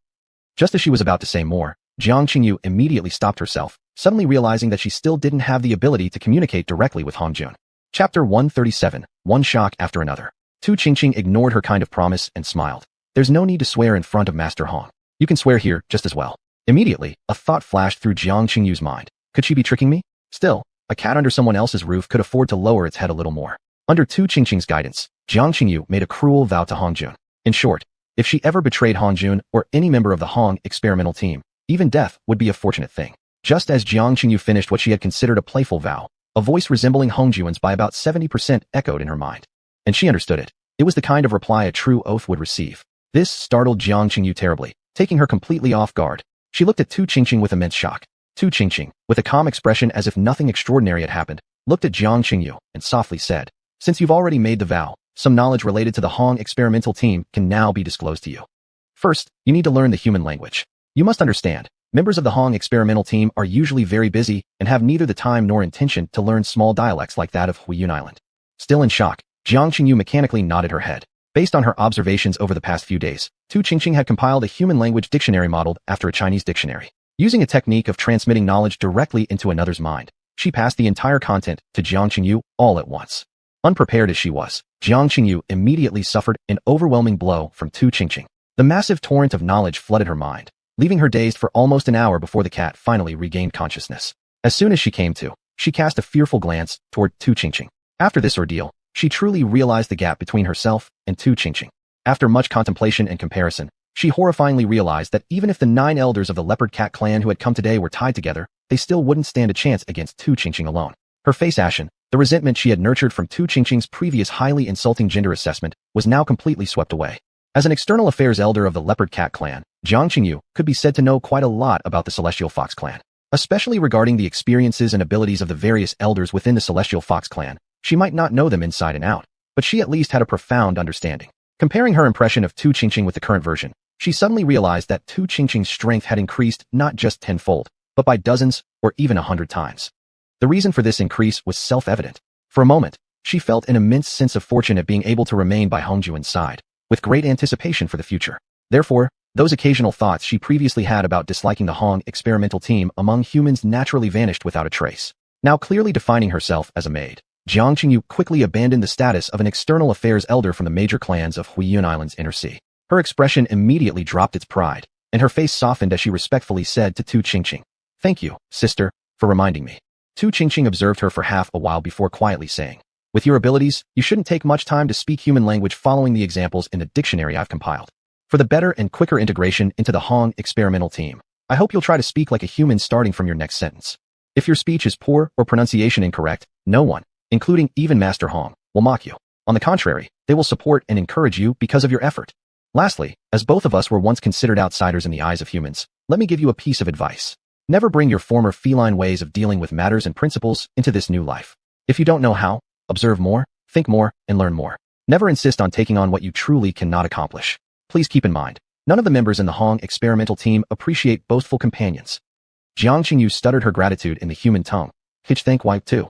Just as she was about to say more, Jiang Qingyu immediately stopped herself, suddenly realizing that she still didn't have the ability to communicate directly with Hongjun. Chapter 137, One Shock After Another. Tu Qingqing ignored her kind of promise and smiled. There's no need to swear in front of Master Hong. You can swear here just as well. Immediately, a thought flashed through Jiang Qingyu's mind. Could she be tricking me? Still, a cat under someone else's roof could afford to lower its head a little more. Under Tu Qingqing's guidance, Jiang Qingyu made a cruel vow to Hongjun. In short, if she ever betrayed Hongjun or any member of the Hong experimental team, even death would be a fortunate thing. Just as Jiang Qingyu finished what she had considered a playful vow, a voice resembling Hongjuan's by about 70% echoed in her mind. And she understood it. It was the kind of reply a true oath would receive. This startled Jiang Qingyu terribly, taking her completely off guard. She looked at Tu Qingqing with immense shock. Tu Qingqing, with a calm expression as if nothing extraordinary had happened, looked at Jiang Qingyu and softly said, "Since you've already made the vow, some knowledge related to the Hong experimental team can now be disclosed to you. First, you need to learn the human language. You must understand, members of the Hong experimental team are usually very busy and have neither the time nor intention to learn small dialects like that of Huiyun Island." Still in shock, Jiang Qingyu mechanically nodded her head. Based on her observations over the past few days, Tu Qingqing had compiled a human language dictionary modeled after a Chinese dictionary. Using a technique of transmitting knowledge directly into another's mind, she passed the entire content to Jiang Qingyu all at once. Unprepared as she was, Jiang Qingyu immediately suffered an overwhelming blow from Tu Qingqing. The massive torrent of knowledge flooded her mind, leaving her dazed for almost an hour before the cat finally regained consciousness. As soon as she came to, she cast a fearful glance toward Tu Qingqing. After this ordeal, she truly realized the gap between herself and Tu Qingqing. After much contemplation and comparison, she horrifyingly realized that even if the 9 elders of the leopard cat clan who had come today were tied together, they still wouldn't stand a chance against Tu Qingqing alone. Her face ashen, the resentment she had nurtured from Tu Qingqing's previous highly insulting gender assessment was now completely swept away. As an external affairs elder of the leopard cat clan, Jiang Qingyu could be said to know quite a lot about the celestial fox clan. Especially regarding the experiences and abilities of the various elders within the celestial fox clan. She might not know them inside and out, but she at least had a profound understanding. Comparing her impression of Tu Qingqing with the current version, she suddenly realized that Tu Qingqing's strength had increased not just tenfold, but by dozens or even 100 times. The reason for this increase was self-evident. For a moment, she felt an immense sense of fortune at being able to remain by Hongjuan's side, with great anticipation for the future. Therefore, those occasional thoughts she previously had about disliking the Hong experimental team among humans naturally vanished without a trace. Now clearly defining herself as a maid, Jiang Qingyu quickly abandoned the status of an external affairs elder from the major clans of Huiyun Island's inner sea. Her expression immediately dropped its pride, and her face softened as she respectfully said to Tu Qingqing, "Thank you, sister, for reminding me." Tu Qingqing observed her for half a while before quietly saying, "With your abilities, you shouldn't take much time to speak human language following the examples in the dictionary I've compiled. For the better and quicker integration into the Hong experimental team, I hope you'll try to speak like a human starting from your next sentence. If your speech is poor or pronunciation incorrect, no one, including even Master Hong, will mock you. On the contrary, they will support and encourage you because of your effort. Lastly, as both of us were once considered outsiders in the eyes of humans, let me give you a piece of advice. Never bring your former feline ways of dealing with matters and principles into this new life. If you don't know how, observe more, think more, and learn more. Never insist on taking on what you truly cannot accomplish. Please keep in mind, none of the members in the Hong experimental team appreciate boastful companions." Jiang Qingyu stuttered her gratitude in the human tongue. "Hitch thank wipe too."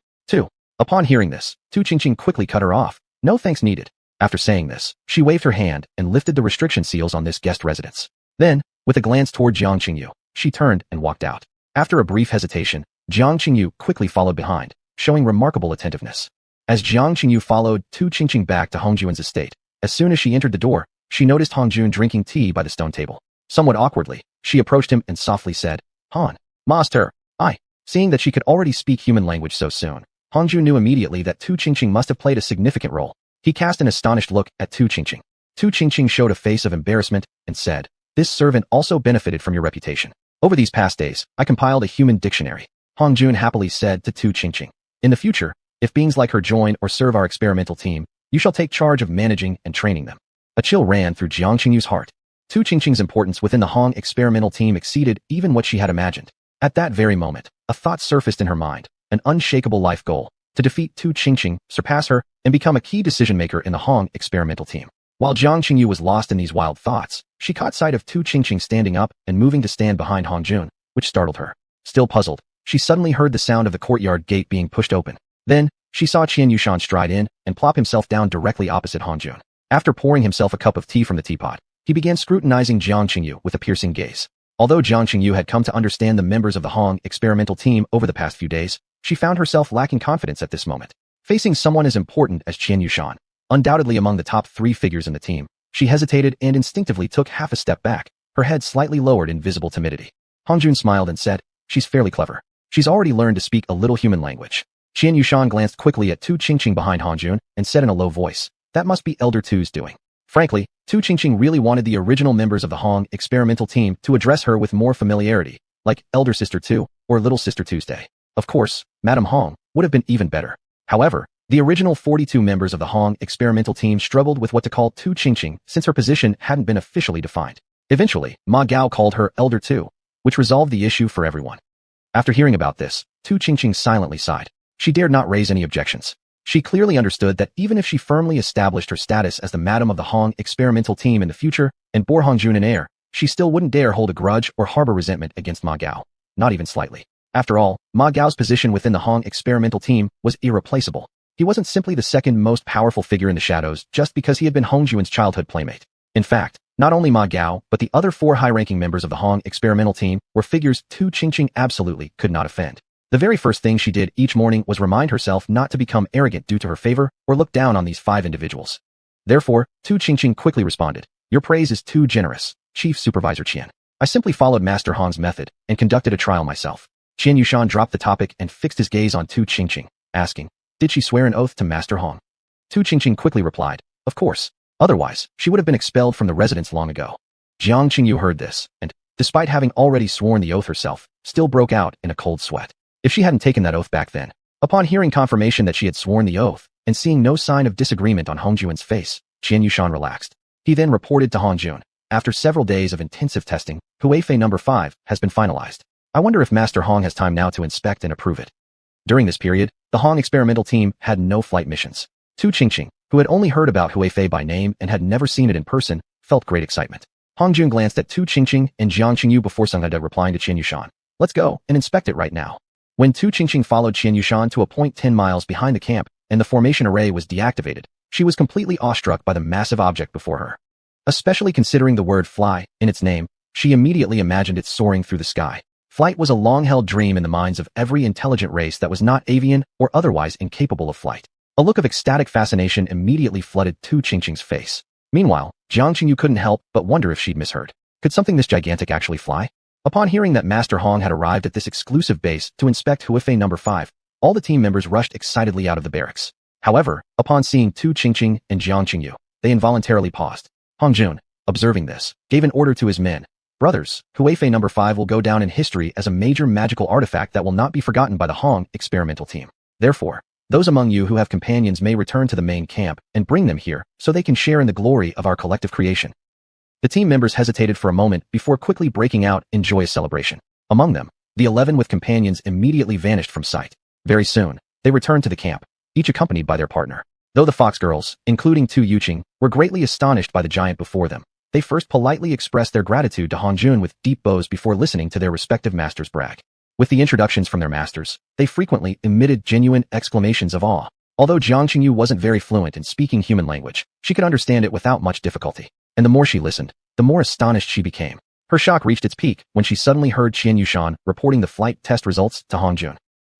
Upon hearing this, Tu Qingqing quickly cut her off. "No thanks needed." After saying this, she waved her hand and lifted the restriction seals on this guest residence. Then, with a glance toward Jiang Qingyu, she turned and walked out. After a brief hesitation, Jiang Qingyu quickly followed behind, showing remarkable attentiveness. As Jiang Qingyu followed Tu Qingqing back to Hongjuan's estate, as soon as she entered the door, she noticed Hongjun drinking tea by the stone table. Somewhat awkwardly, she approached him and softly said, "Han, master, I." Seeing that she could already speak human language so soon, Hongjun knew immediately that Tu Qingqing must have played a significant role. He cast an astonished look at Tu Qingqing. Tu Qingqing showed a face of embarrassment and said, "This servant also benefited from your reputation. Over these past days, I compiled a human dictionary." Hongjun happily said to Tu Qingqing, "In the future, if beings like her join or serve our experimental team, you shall take charge of managing and training them." A chill ran through Jiang Qingyu's heart. Tu Qingqing's importance within the Hong experimental team exceeded even what she had imagined. At that very moment, a thought surfaced in her mind, an unshakable life goal, to defeat Tu Qingqing, surpass her, and become a key decision-maker in the Hong experimental team. While Jiang Qingyu was lost in these wild thoughts, she caught sight of Tu Qingqing standing up and moving to stand behind Hongjun, which startled her. Still puzzled, she suddenly heard the sound of the courtyard gate being pushed open. Then, she saw xianxia stride in and plop himself down directly opposite Hongjun. After pouring himself a cup of tea from the teapot, he began scrutinizing Jiang Qingyu with a piercing gaze. Although Jiang Qingyu had come to understand the members of the Hong experimental team over the past few days, she found herself lacking confidence at this moment. Facing someone as important as xiuxian, undoubtedly among the top 3 figures in the team, she hesitated and instinctively took half a step back, her head slightly lowered in visible timidity. Hongjun smiled and said, "She's fairly clever. She's already learned to speak a little human language." Xianxia glanced quickly at Tu Qingqing behind Hongjun and said in a low voice, "That must be Elder Tu's doing." Frankly, Tu Qingqing really wanted the original members of the Hong experimental team to address her with more familiarity, like Elder Sister Tu or Little Sister Tuesday. Of course, Madame Hong would have been even better. However, the original 42 members of the Hong experimental team struggled with what to call Tu Qingqing since her position hadn't been officially defined. Eventually, Ma Gao called her Elder Tu, which resolved the issue for everyone. After hearing about this, Tu Qingqing silently sighed. She dared not raise any objections. She clearly understood that even if she firmly established her status as the madam of the Hong experimental team in the future and bore Hongjun in air, she still wouldn't dare hold a grudge or harbor resentment against Ma Gao, not even slightly. After all, Ma Gao's position within the Hong experimental team was irreplaceable. He wasn't simply the second most powerful figure in the shadows just because he had been Hongjun's childhood playmate. In fact, not only Ma Gao, but the other 4 high-ranking members of the Hong experimental team were figures Tu Qingqing absolutely could not offend. The very first thing she did each morning was remind herself not to become arrogant due to her favor or look down on these 5 individuals. Therefore, Tu Qingqing quickly responded, "Your praise is too generous, Chief Supervisor Qian. I simply followed Master Hong's method and conducted a trial myself." Xianxia dropped the topic and fixed his gaze on Tu Qingqing, asking, "Did she swear an oath to Master Hong?" Tu Qingqing quickly replied, "Of course. Otherwise, she would have been expelled from the residence long ago." Jiang Qingyu heard this, and, despite having already sworn the oath herself, still broke out in a cold sweat. If she hadn't taken that oath back then, upon hearing confirmation that she had sworn the oath, and seeing no sign of disagreement on Hongjun's face, Xianxia relaxed. He then reported to Hongjun, "After several days of intensive testing, Huifei number 5 has been finalized. I wonder if Master Hong has time now to inspect and approve it." During this period, the Hong experimental team had no flight missions. Tu Qingqing, who had only heard about Huifei by name and had never seen it in person, felt great excitement. Hongjun glanced at Tu Qingqing and Jiang Qingyu before Sunghada replying to Xianxia, "Let's go and inspect it right now." When Tu Qingqing followed Xianxia to a point 10 miles behind the camp and the formation array was deactivated, she was completely awestruck by the massive object before her. Especially considering the word fly in its name, she immediately imagined it soaring through the sky. Flight was a long-held dream in the minds of every intelligent race that was not avian or otherwise incapable of flight. A look of ecstatic fascination immediately flooded Tu Qingqing's face. Meanwhile, Jiang Qingyu couldn't help but wonder if she'd misheard. Could something this gigantic actually fly? Upon hearing that Master Hong had arrived at this exclusive base to inspect Huifei number 5, all the team members rushed excitedly out of the barracks. However, upon seeing Tu Qingqing and Jiang Qingyu, they involuntarily paused. Hongjun, observing this, gave an order to his men. "Brothers, Huifei number 5 will go down in history as a major magical artifact that will not be forgotten by the Hong experimental team. Therefore, those among you who have companions may return to the main camp and bring them here so they can share in the glory of our collective creation." The team members hesitated for a moment before quickly breaking out in joyous celebration. Among them, the 11 with companions immediately vanished from sight. Very soon, they returned to the camp, each accompanied by their partner. Though the fox girls, including Tu Yuqing, were greatly astonished by the giant before them, they first politely expressed their gratitude to Hongjun with deep bows before listening to their respective masters brag. With the introductions from their masters, they frequently emitted genuine exclamations of awe. Although Jiang Qingyu wasn't very fluent in speaking human language, she could understand it without much difficulty. And the more she listened, the more astonished she became. Her shock reached its peak when she suddenly heard Xianxia reporting the flight test results to Hongjun.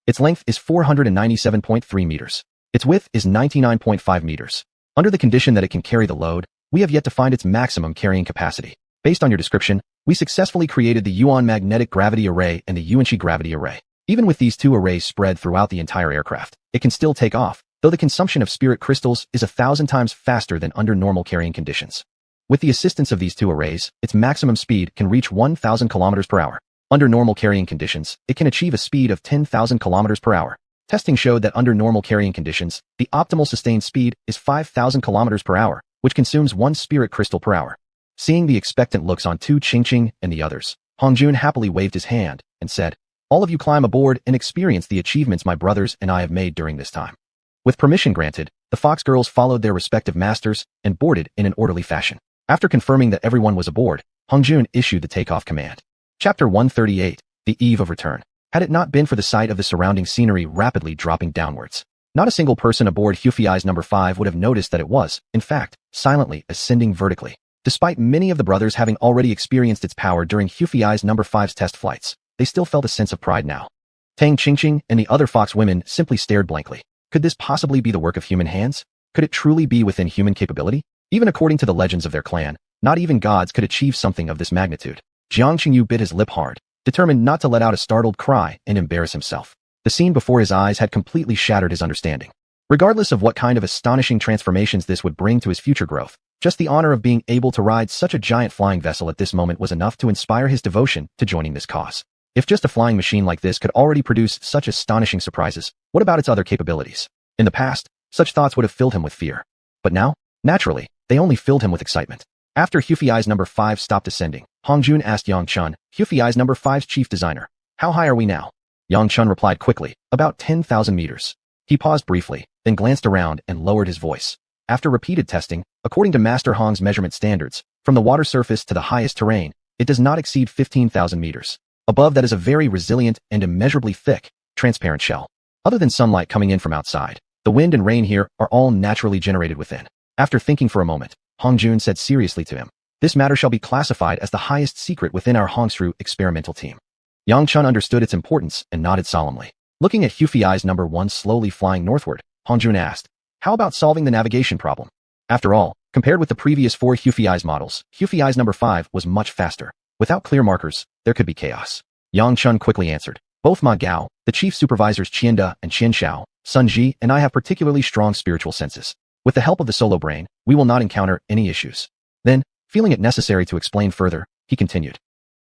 Its length is 497.3 meters. Its width is 99.5 meters. Under the condition that it can carry the load, we have yet to find its maximum carrying capacity. Based on your description, we successfully created the Yuan magnetic gravity array and the Yuanxi gravity array. Even with these 2 arrays spread throughout the entire aircraft, it can still take off, though the consumption of spirit crystals is 1,000 times faster than under normal carrying conditions. With the assistance of these 2 arrays, its maximum speed can reach 1,000 kilometers per hour. Under normal carrying conditions, it can achieve a speed of 10,000 kilometers per hour. Testing showed that under normal carrying conditions, the optimal sustained speed is 5,000 kilometers per hour, which consumes 1 spirit crystal per hour. Seeing the expectant looks on Tu Qingqing and the others, Hongjun happily waved his hand and said, "All of you climb aboard and experience the achievements my brothers and I have made during this time." With permission granted, the fox girls followed their respective masters and boarded in an orderly fashion. After confirming that everyone was aboard, Hongjun issued the takeoff command. Chapter 138, The Eve of Return. Had it not been for the sight of the surrounding scenery rapidly dropping downwards, Not a single person aboard Xiuxian's number 5 would have noticed that it was, in fact, silently ascending vertically. Despite many of the brothers having already experienced its power during Xiuxian's number 5's test flights, they still felt a sense of pride now. Tang Qingqing and the other fox women simply stared blankly. Could this possibly be the work of human hands? Could it truly be within human capability? Even according to the legends of their clan, not even gods could achieve something of this magnitude. Jiang Qingyu bit his lip hard, determined not to let out a startled cry and embarrass himself. The scene before his eyes had completely shattered his understanding. Regardless of what kind of astonishing transformations this would bring to his future growth, just the honor of being able to ride such a giant flying vessel at this moment was enough to inspire his devotion to joining this cause. If just a flying machine like this could already produce such astonishing surprises, what about its other capabilities? In the past, such thoughts would have filled him with fear. But now, naturally, they only filled him with excitement. After Xiuxian's number 5 stopped ascending, Hongjun asked Yang Chun, Xiuxian's number 5's chief designer, "How high are we now?" Yang Chun replied quickly, "About 10,000 meters." He paused briefly, then glanced around and lowered his voice. After repeated testing, according to Master Hong's measurement standards, from the water surface to the highest terrain, it does not exceed 15,000 meters. Above that is a very resilient and immeasurably thick, transparent shell. Other than sunlight coming in from outside, the wind and rain here are all naturally generated within. After thinking for a moment, Hongjun said seriously to him, "This matter shall be classified as the highest secret within our Hongsru experimental team." Yang Chun understood its importance and nodded solemnly. Looking at Xiuxian's number 1 slowly flying northward, Hongjun asked, "How about solving the navigation problem?" After all, compared with the previous 4 Xiuxian's models, Xiuxian's number 5 was much faster. Without clear markers, there could be chaos. Yang Chun quickly answered, "Both Ma Gao, the chief supervisors Qianda and Qianxiao, Sun Ji, and I have particularly strong spiritual senses. With the help of the solo brain, we will not encounter any issues." Then, feeling it necessary to explain further, he continued,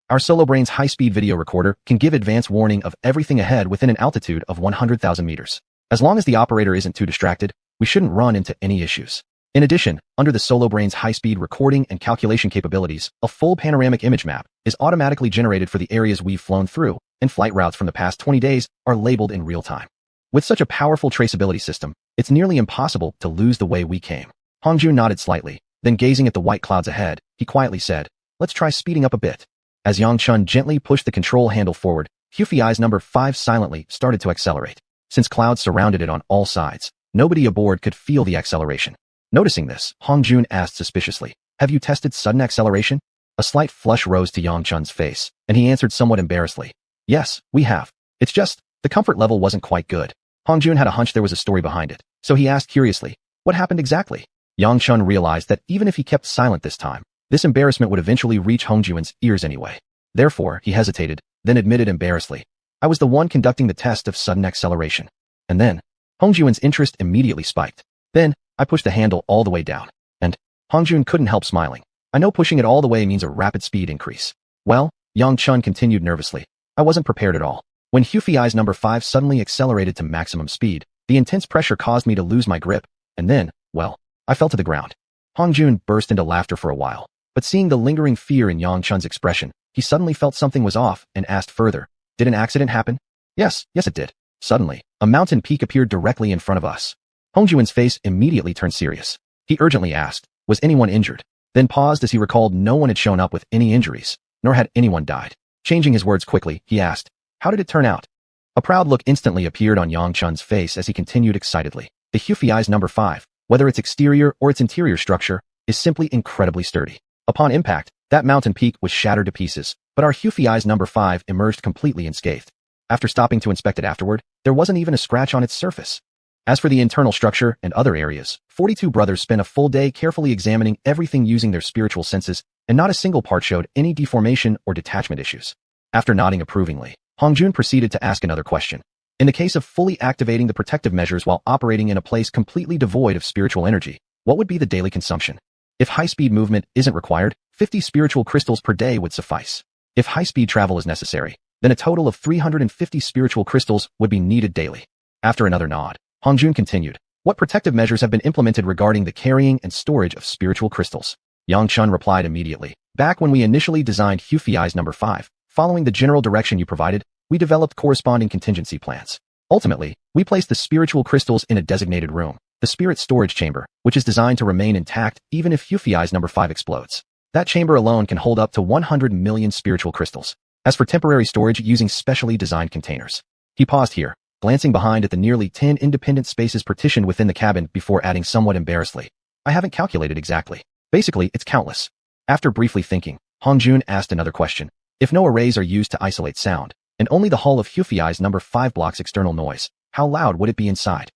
"Our solo brain's high-speed video recorder can give advance warning of everything ahead within an altitude of 100,000 meters. As long as the operator isn't too distracted, we shouldn't run into any issues. In addition, under the solo brain's high-speed recording and calculation capabilities, a full panoramic image map is automatically generated for the areas we've flown through, and flight routes from the past 20 days are labeled in real time. With such a powerful traceability system, it's nearly impossible to lose the way we came." Hongjun nodded slightly, then gazing at the white clouds ahead, he quietly said, "Let's try speeding up a bit." As Yang Chun gently pushed the control handle forward, Xiuxian's number 5 silently started to accelerate. Since clouds surrounded it on all sides, nobody aboard could feel the acceleration. Noticing this, Hongjun asked suspiciously, "Have you tested sudden acceleration?" A slight flush rose to Yang Chun's face, and he answered somewhat embarrassedly, "Yes, we have. It's just, the comfort level wasn't quite good." Hongjun had a hunch there was a story behind it, so he asked curiously, "What happened exactly?" Yang Chun realized that even if he kept silent this time, this embarrassment would eventually reach Hongjun's ears anyway. Therefore, he hesitated, then admitted embarrassedly, "I was the one conducting the test of sudden acceleration." And then, Hongjun's interest immediately spiked. "Then, I pushed the handle all the way down. And Hongjun couldn't help smiling. "I know pushing it all the way means a rapid speed increase." "Well," Yang Chun continued nervously, "I wasn't prepared at all. When Xiuxian's number 5 suddenly accelerated to maximum speed, the intense pressure caused me to lose my grip, and then, well, I fell to the ground." Hongjun burst into laughter for a while, but seeing the lingering fear in Yang Chun's expression, he suddenly felt something was off and asked further, "Did an accident happen?" Yes, it did. Suddenly, a mountain peak appeared directly in front of us." Hongjun's face immediately turned serious. He urgently asked, "Was anyone injured?" Then paused as he recalled no one had shown up with any injuries, nor had anyone died. Changing his words quickly, he asked, "How did it turn out?" A proud look instantly appeared on Yang Chun's face as he continued excitedly. "The Xiuxian's number 5, whether its exterior or its interior structure, is simply incredibly sturdy. Upon impact, that mountain peak was shattered to pieces, but our Xiuxian's number 5 emerged completely unscathed. After stopping to inspect it afterward, there wasn't even a scratch on its surface." As for the internal structure and other areas, 42 brothers spent a full day carefully examining everything using their spiritual senses, and not a single part showed any deformation or detachment issues. After nodding approvingly, Hongjun proceeded to ask another question. "In the case of fully activating the protective measures while operating in a place completely devoid of spiritual energy, what would be the daily consumption?" If high-speed movement isn't required, 50 spiritual crystals per day would suffice. If high-speed travel is necessary, then a total of 350 spiritual crystals would be needed daily. After another nod, Hongjun continued, "What protective measures have been implemented regarding the carrying and storage of spiritual crystals?" Yang Chun replied immediately, "Back when we initially designed Xiuxian's number 5, following the general direction you provided, we developed corresponding contingency plans. Ultimately, we placed the spiritual crystals in a designated room, the spirit storage chamber, which is designed to remain intact even if Xiuxian's number 5 explodes. That chamber alone can hold up to 100 million spiritual crystals. As for temporary storage using specially designed containers." He paused here, glancing behind at the nearly 10 independent spaces partitioned within the cabin before adding somewhat embarrassedly. I haven't calculated exactly. Basically, it's countless. After briefly thinking, Hongjun asked another question. If no arrays are used to isolate sound, and only the hull of Xiuxian's number 5 blocks external noise, how loud would it be inside?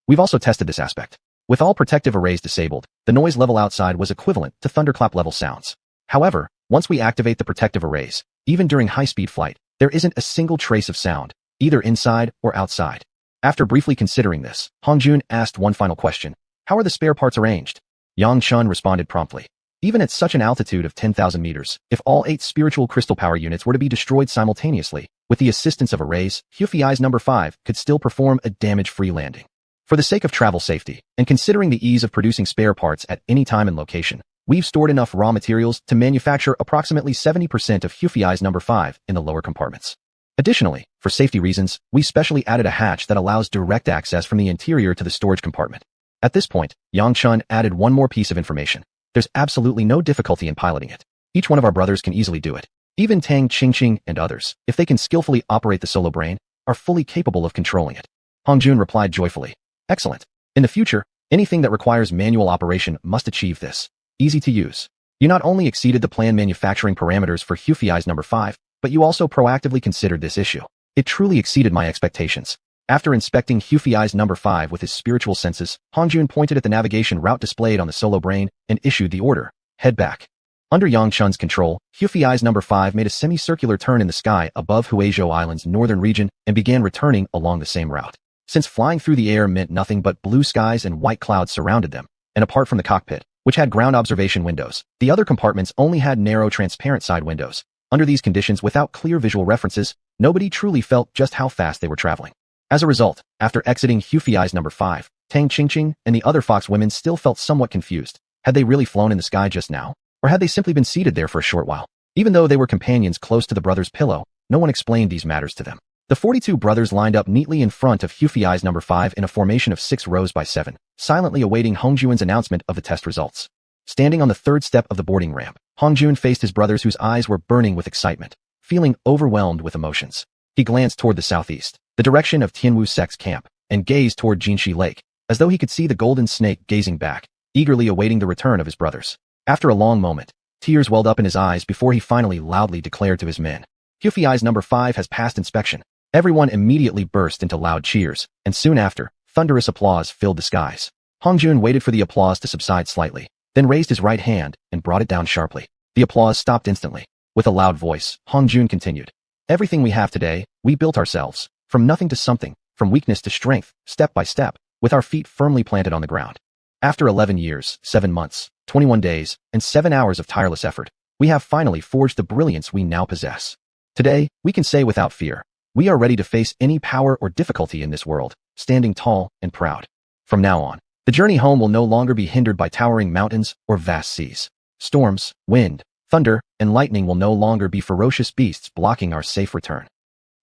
We've also tested this aspect. With all protective arrays disabled, the noise level outside was equivalent to thunderclap level sounds. However, once we activate the protective arrays, even during high-speed flight, there isn't a single trace of sound, either inside or outside. After briefly considering this, Hongjun asked one final question. How are the spare parts arranged? Yang Chun responded promptly. Even at such an altitude of 10,000 meters, if all 8 spiritual crystal power units were to be destroyed simultaneously, with the assistance of arrays, Xiuxian's number 5 could still perform a damage-free landing. For the sake of travel safety, and considering the ease of producing spare parts at any time and location, we've stored enough raw materials to manufacture approximately 70% of Xiuxian's number 5 in the lower compartments. Additionally, for safety reasons, we specially added a hatch that allows direct access from the interior to the storage compartment. At this point, Yang Chun added one more piece of information. There's absolutely no difficulty in piloting it. Each one of our brothers can easily do it. Even Tang Qingqing and others, if they can skillfully operate the solo brain, are fully capable of controlling it. Hongjun replied joyfully. Excellent. In the future, anything that requires manual operation must achieve this. Easy to use. You not only exceeded the planned manufacturing parameters for Xiuxian's number 5, but you also proactively considered this issue. It truly exceeded my expectations. After inspecting Xiuxian's number 5 with his spiritual senses, Hongjun pointed at the navigation route displayed on the solo brain and issued the order. Head back. Under Yang Chun's control, Xiuxian's number 5 made a semicircular turn in the sky above Huizhou Island's northern region and began returning along the same route. Since flying through the air meant nothing but blue skies and white clouds surrounded them, and apart from the cockpit, which had ground observation windows, the other compartments only had narrow transparent side windows. Under these conditions without clear visual references, nobody truly felt just how fast they were traveling. As a result, after exiting Xiuxian's number 5, Tang Qingqing and the other fox women still felt somewhat confused. Had they really flown in the sky just now? Or had they simply been seated there for a short while? Even though they were companions close to the brothers' pillow, no one explained these matters to them. The 42 brothers lined up neatly in front of Xiuxian's number 5 in a formation of 6 rows by 7, silently awaiting Hongjun's announcement of the test results. Standing on the third step of the boarding ramp, Hongjun faced his brothers whose eyes were burning with excitement, feeling overwhelmed with emotions. He glanced toward the southeast, the direction of Tianwu Sect's camp, and gazed toward Jinshi Lake, as though he could see the golden snake gazing back, eagerly awaiting the return of his brothers. After a long moment, tears welled up in his eyes before he finally loudly declared to his men, Xiuxian's number 5 has passed inspection. Everyone immediately burst into loud cheers, and soon after, thunderous applause filled the skies. Hongjun waited for the applause to subside slightly, then raised his right hand and brought it down sharply. The applause stopped instantly. With a loud voice, Hongjun continued. Everything we have today, we built ourselves, from nothing to something, from weakness to strength, step by step, with our feet firmly planted on the ground. After 11 years, 7 months, 21 days, and 7 hours of tireless effort, we have finally forged the brilliance we now possess. Today, we can say without fear, we are ready to face any power or difficulty in this world, standing tall and proud. From now on, the journey home will no longer be hindered by towering mountains or vast seas. Storms, wind, thunder, and lightning will no longer be ferocious beasts blocking our safe return.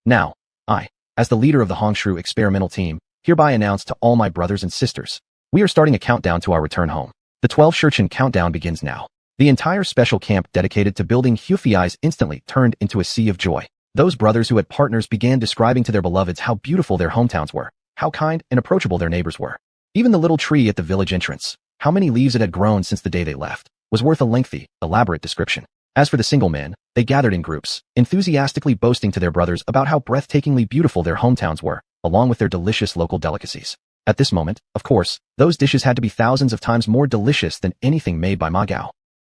Now, I, as the leader of the Hongshu experimental team, hereby announce to all my brothers and sisters, we are starting a countdown to our return home. The 12 xiuxian countdown begins now. The entire special camp dedicated to building Xiuxian's instantly turned into a sea of joy. Those brothers who had partners began describing to their beloveds how beautiful their hometowns were, how kind and approachable their neighbors were. Even the little tree at the village entrance, how many leaves it had grown since the day they left, was worth a lengthy, elaborate description. As for the single men, they gathered in groups, enthusiastically boasting to their brothers about how breathtakingly beautiful their hometowns were, along with their delicious local delicacies. At this moment, of course, those dishes had to be thousands of times more delicious than anything made by Ma Gao.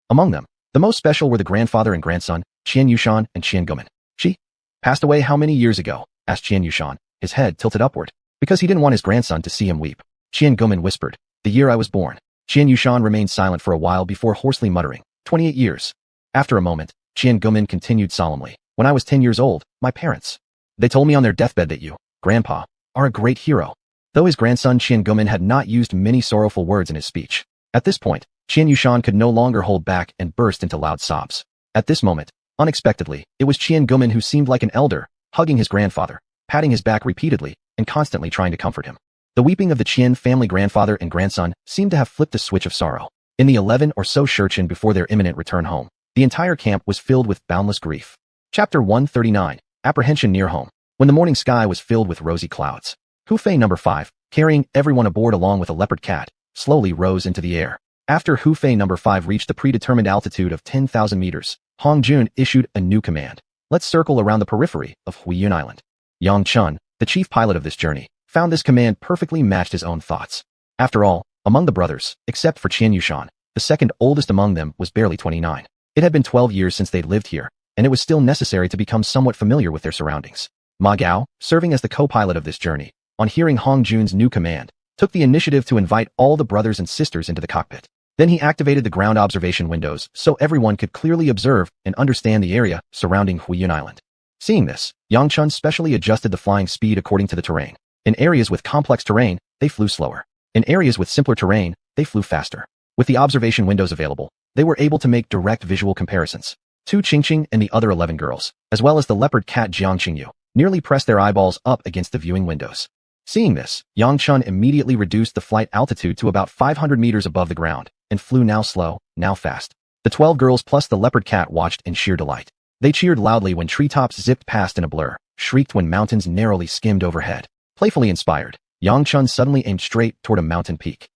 Among them, the most special were the grandfather and grandson, xianxia and xiangumen. She passed away how many years ago? Asked xianxia, his head tilted upward, because he didn't want his grandson to see him weep. Xiangumen whispered, the year I was born. Xianxia remained silent for a while before hoarsely muttering, 28 years. After a moment, Xiangumen continued solemnly, when I was 10 years old, my parents. They told me on their deathbed that you, Grandpa, are a great hero. Though his grandson Xiangumen had not used many sorrowful words in his speech. At this point, Xianxia could no longer hold back and burst into loud sobs. At this moment, unexpectedly, it was Xiangumen who seemed like an elder, hugging his grandfather, patting his back repeatedly, and constantly trying to comfort him. The weeping of the Qian family grandfather and grandson seemed to have flipped a switch of sorrow. In the 11 or so xiuxian before their imminent return home, the entire camp was filled with boundless grief. Chapter 139, Apprehension Near Home. when the morning sky was filled with rosy clouds. Hufei number 5, carrying everyone aboard along with a leopard cat, slowly rose into the air. After Hufei number 5 reached the predetermined altitude of 10,000 meters, Hong Jun issued a new command. Let's circle around the periphery of Huiyun Island. Yang Chun, the chief pilot of this journey, found this command perfectly matched his own thoughts. After all, among the brothers, except for xiuxian, the second oldest among them was barely 29. It had been 12 years since they'd lived here, and it was still necessary to become somewhat familiar with their surroundings. Ma Gao, serving as the co-pilot of this journey, on hearing Hong Jun's new command, took the initiative to invite all the brothers and sisters into the cockpit. Then he activated the ground observation windows so everyone could clearly observe and understand the area surrounding Huiyun Island. Seeing this, Yang Chun specially adjusted the flying speed according to the terrain. In areas with complex terrain, they flew slower. In areas with simpler terrain, they flew faster. With the observation windows available, they were able to make direct visual comparisons. Xiuxian and the other 11 girls, as well as the leopard cat Jiangqingyu, nearly pressed their eyeballs up against the viewing windows. Seeing this, Yang Chun immediately reduced the flight altitude to about 500 meters above the ground, and flew now slow, now fast. The 12 girls plus the leopard cat watched in sheer delight. They cheered loudly when treetops zipped past in a blur, shrieked when mountains narrowly skimmed overhead. Playfully inspired, Yang Chun suddenly aimed straight toward a mountain peak,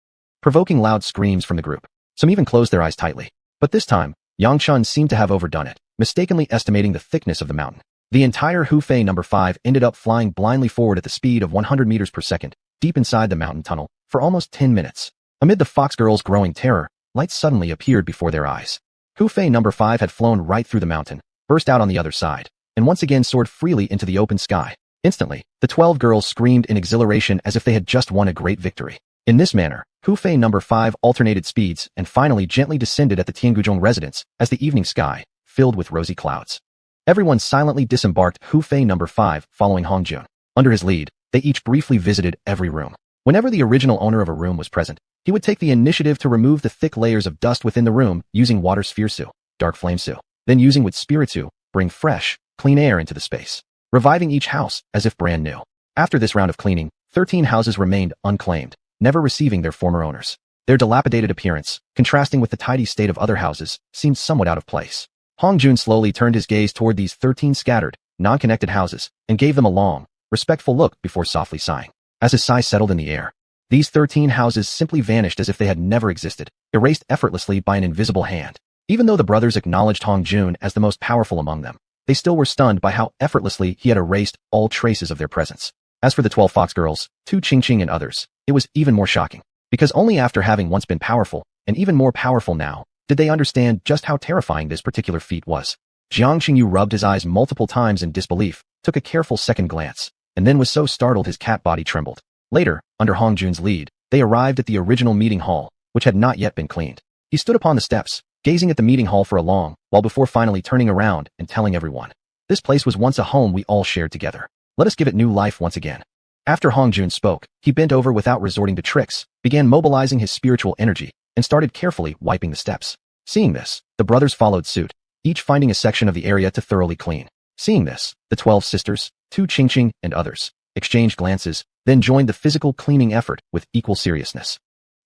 provoking loud screams from the group. Some even closed their eyes tightly. But this time, Yang Chun seemed to have overdone it, mistakenly estimating the thickness of the mountain. The entire Hufei number 5 ended up flying blindly forward at the speed of 100 meters per second, deep inside the mountain tunnel, for almost 10 minutes. Amid the fox girls' growing terror, light suddenly appeared before their eyes. Hufei number 5 had flown right through the mountain, burst out on the other side, and once again soared freely into the open sky. Instantly, the 12 girls screamed in exhilaration as if they had just won a great victory. In this manner, Hufei number 5 alternated speeds and finally gently descended at the Tianguzhong residence as the evening sky filled with rosy clouds. Everyone silently disembarked Hufei number 5 following Hong Jun. Under his lead, they each briefly visited every room. Whenever the original owner of a room was present, he would take the initiative to remove the thick layers of dust within the room using water sphere su, dark flame su, then using with spirit su, bring fresh, clean air into the space, reviving each house as if brand new. After this round of cleaning, 13 houses remained unclaimed, never receiving their former owners. Their dilapidated appearance, contrasting with the tidy state of other houses, seemed somewhat out of place. Hong Jun slowly turned his gaze toward these 13 scattered, non-connected houses, and gave them a long, respectful look before softly sighing. As his sigh settled in the air, these 13 houses simply vanished as if they had never existed, erased effortlessly by an invisible hand. Even though the brothers acknowledged Hong Jun as the most powerful among them, they still were stunned by how effortlessly he had erased all traces of their presence. As for the 12 fox girls, Xiuxian and others, it was even more shocking, because only after having once been powerful, and even more powerful now, did they understand just how terrifying this particular feat was. Jiangqingyu rubbed his eyes multiple times in disbelief, took a careful second glance, and then was so startled his cat body trembled. Later, under Hong Jun's lead, they arrived at the original meeting hall, which had not yet been cleaned. He stood upon the steps, gazing at the meeting hall for a long while before finally turning around and telling everyone, "This place was once a home we all shared together. Let us give it new life once again." After Hong Jun spoke, he bent over without resorting to tricks, began mobilizing his spiritual energy, and started carefully wiping the steps. Seeing this, the brothers followed suit, each finding a section of the area to thoroughly clean. Seeing this, the 12 sisters, Xiuxian and others, exchanged glances, then joined the physical cleaning effort with equal seriousness.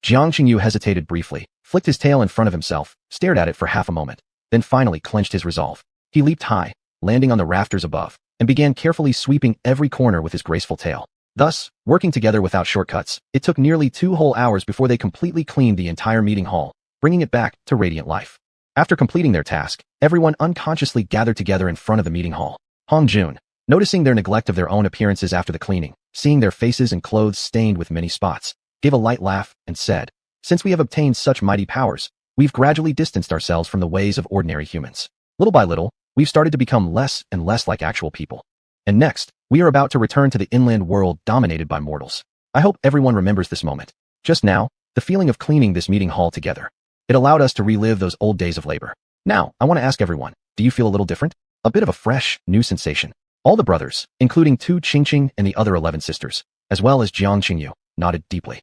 Jiangqingyu hesitated briefly, flicked his tail in front of himself, stared at it for half a moment, then finally clenched his resolve. He leaped high, landing on the rafters above, and began carefully sweeping every corner with his graceful tail. Thus, working together without shortcuts, it took nearly 2 whole hours before they completely cleaned the entire meeting hall, bringing it back to radiant life. After completing their task, everyone unconsciously gathered together in front of the meeting hall. Hong Jun, noticing their neglect of their own appearances after the cleaning, seeing their faces and clothes stained with many spots, gave a light laugh and said, "Since we have obtained such mighty powers, we've gradually distanced ourselves from the ways of ordinary humans. Little by little, we've started to become less and less like actual people. And next, we are about to return to the inland world dominated by mortals. I hope everyone remembers this moment. Just now, the feeling of cleaning this meeting hall together. It allowed us to relive those old days of labor. Now, I want to ask everyone, do you feel a little different? A bit of a fresh, new sensation." All the brothers, including Xiuxian and the other 11 sisters, as well as Jiangqingyu, nodded deeply.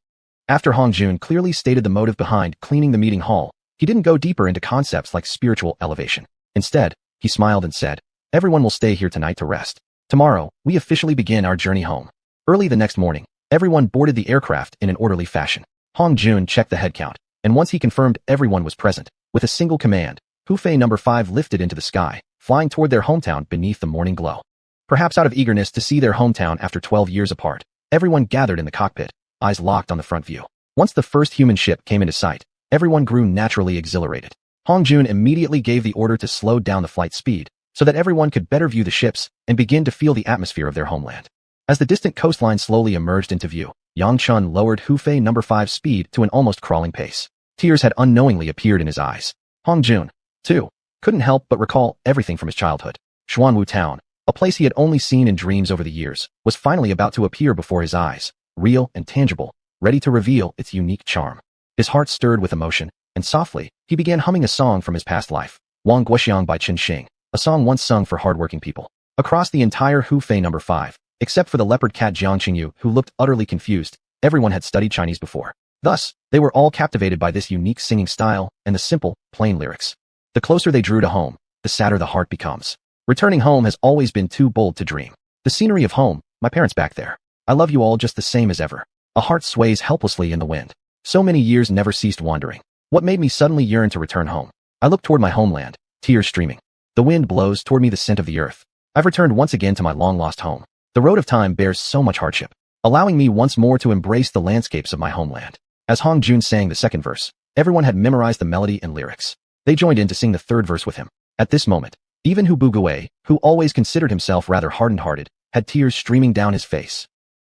After Hong Jun clearly stated the motive behind cleaning the meeting hall, he didn't go deeper into concepts like spiritual elevation. Instead, he smiled and said, "Everyone will stay here tonight to rest. Tomorrow, we officially begin our journey home." Early the next morning, everyone boarded the aircraft in an orderly fashion. Hong Jun checked the head count, and once he confirmed everyone was present, with a single command, Hufei number 5 lifted into the sky, flying toward their hometown beneath the morning glow. perhaps out of eagerness to see their hometown after 12 years apart. Everyone gathered in the cockpit, eyes locked on the front view. Once the first human ship came into sight, everyone grew naturally exhilarated. Hongjun immediately gave the order to slow down the flight speed, so that everyone could better view the ships and begin to feel the atmosphere of their homeland. As the distant coastline slowly emerged into view, Yang Chun lowered Hufei No. 5's speed to an almost crawling pace. Tears had unknowingly appeared in his eyes. Hongjun, too, couldn't help but recall everything from his childhood. Xuanhu Town, a place he had only seen in dreams over the years, was finally about to appear before his eyes, real and tangible, ready to reveal its unique charm. His heart stirred with emotion, and softly, he began humming a song from his past life, Wang Guoxiang by Chen Xing, a song once sung for hardworking people. Across the entire Hufei No. 5, except for the leopard cat Jiang Qingyu, who looked utterly confused, everyone had studied Chinese before. Thus, they were all captivated by this unique singing style and the simple, plain lyrics. The closer they drew to home, the sadder the heart becomes. Returning home has always been too bold to dream. The scenery of home, my parents back there. I love you all just the same as ever. A heart sways helplessly in the wind. So many years never ceased wandering. What made me suddenly yearn to return home? I look toward my homeland, tears streaming. The wind blows toward me the scent of the earth. I've returned once again to my long-lost home. The road of time bears so much hardship, allowing me once more to embrace the landscapes of my homeland. As Hongjun sang the second verse, everyone had memorized the melody and lyrics. They joined in to sing the third verse with him. At this moment, even Hu Buguei, who always considered himself rather hardened-hearted, had tears streaming down his face.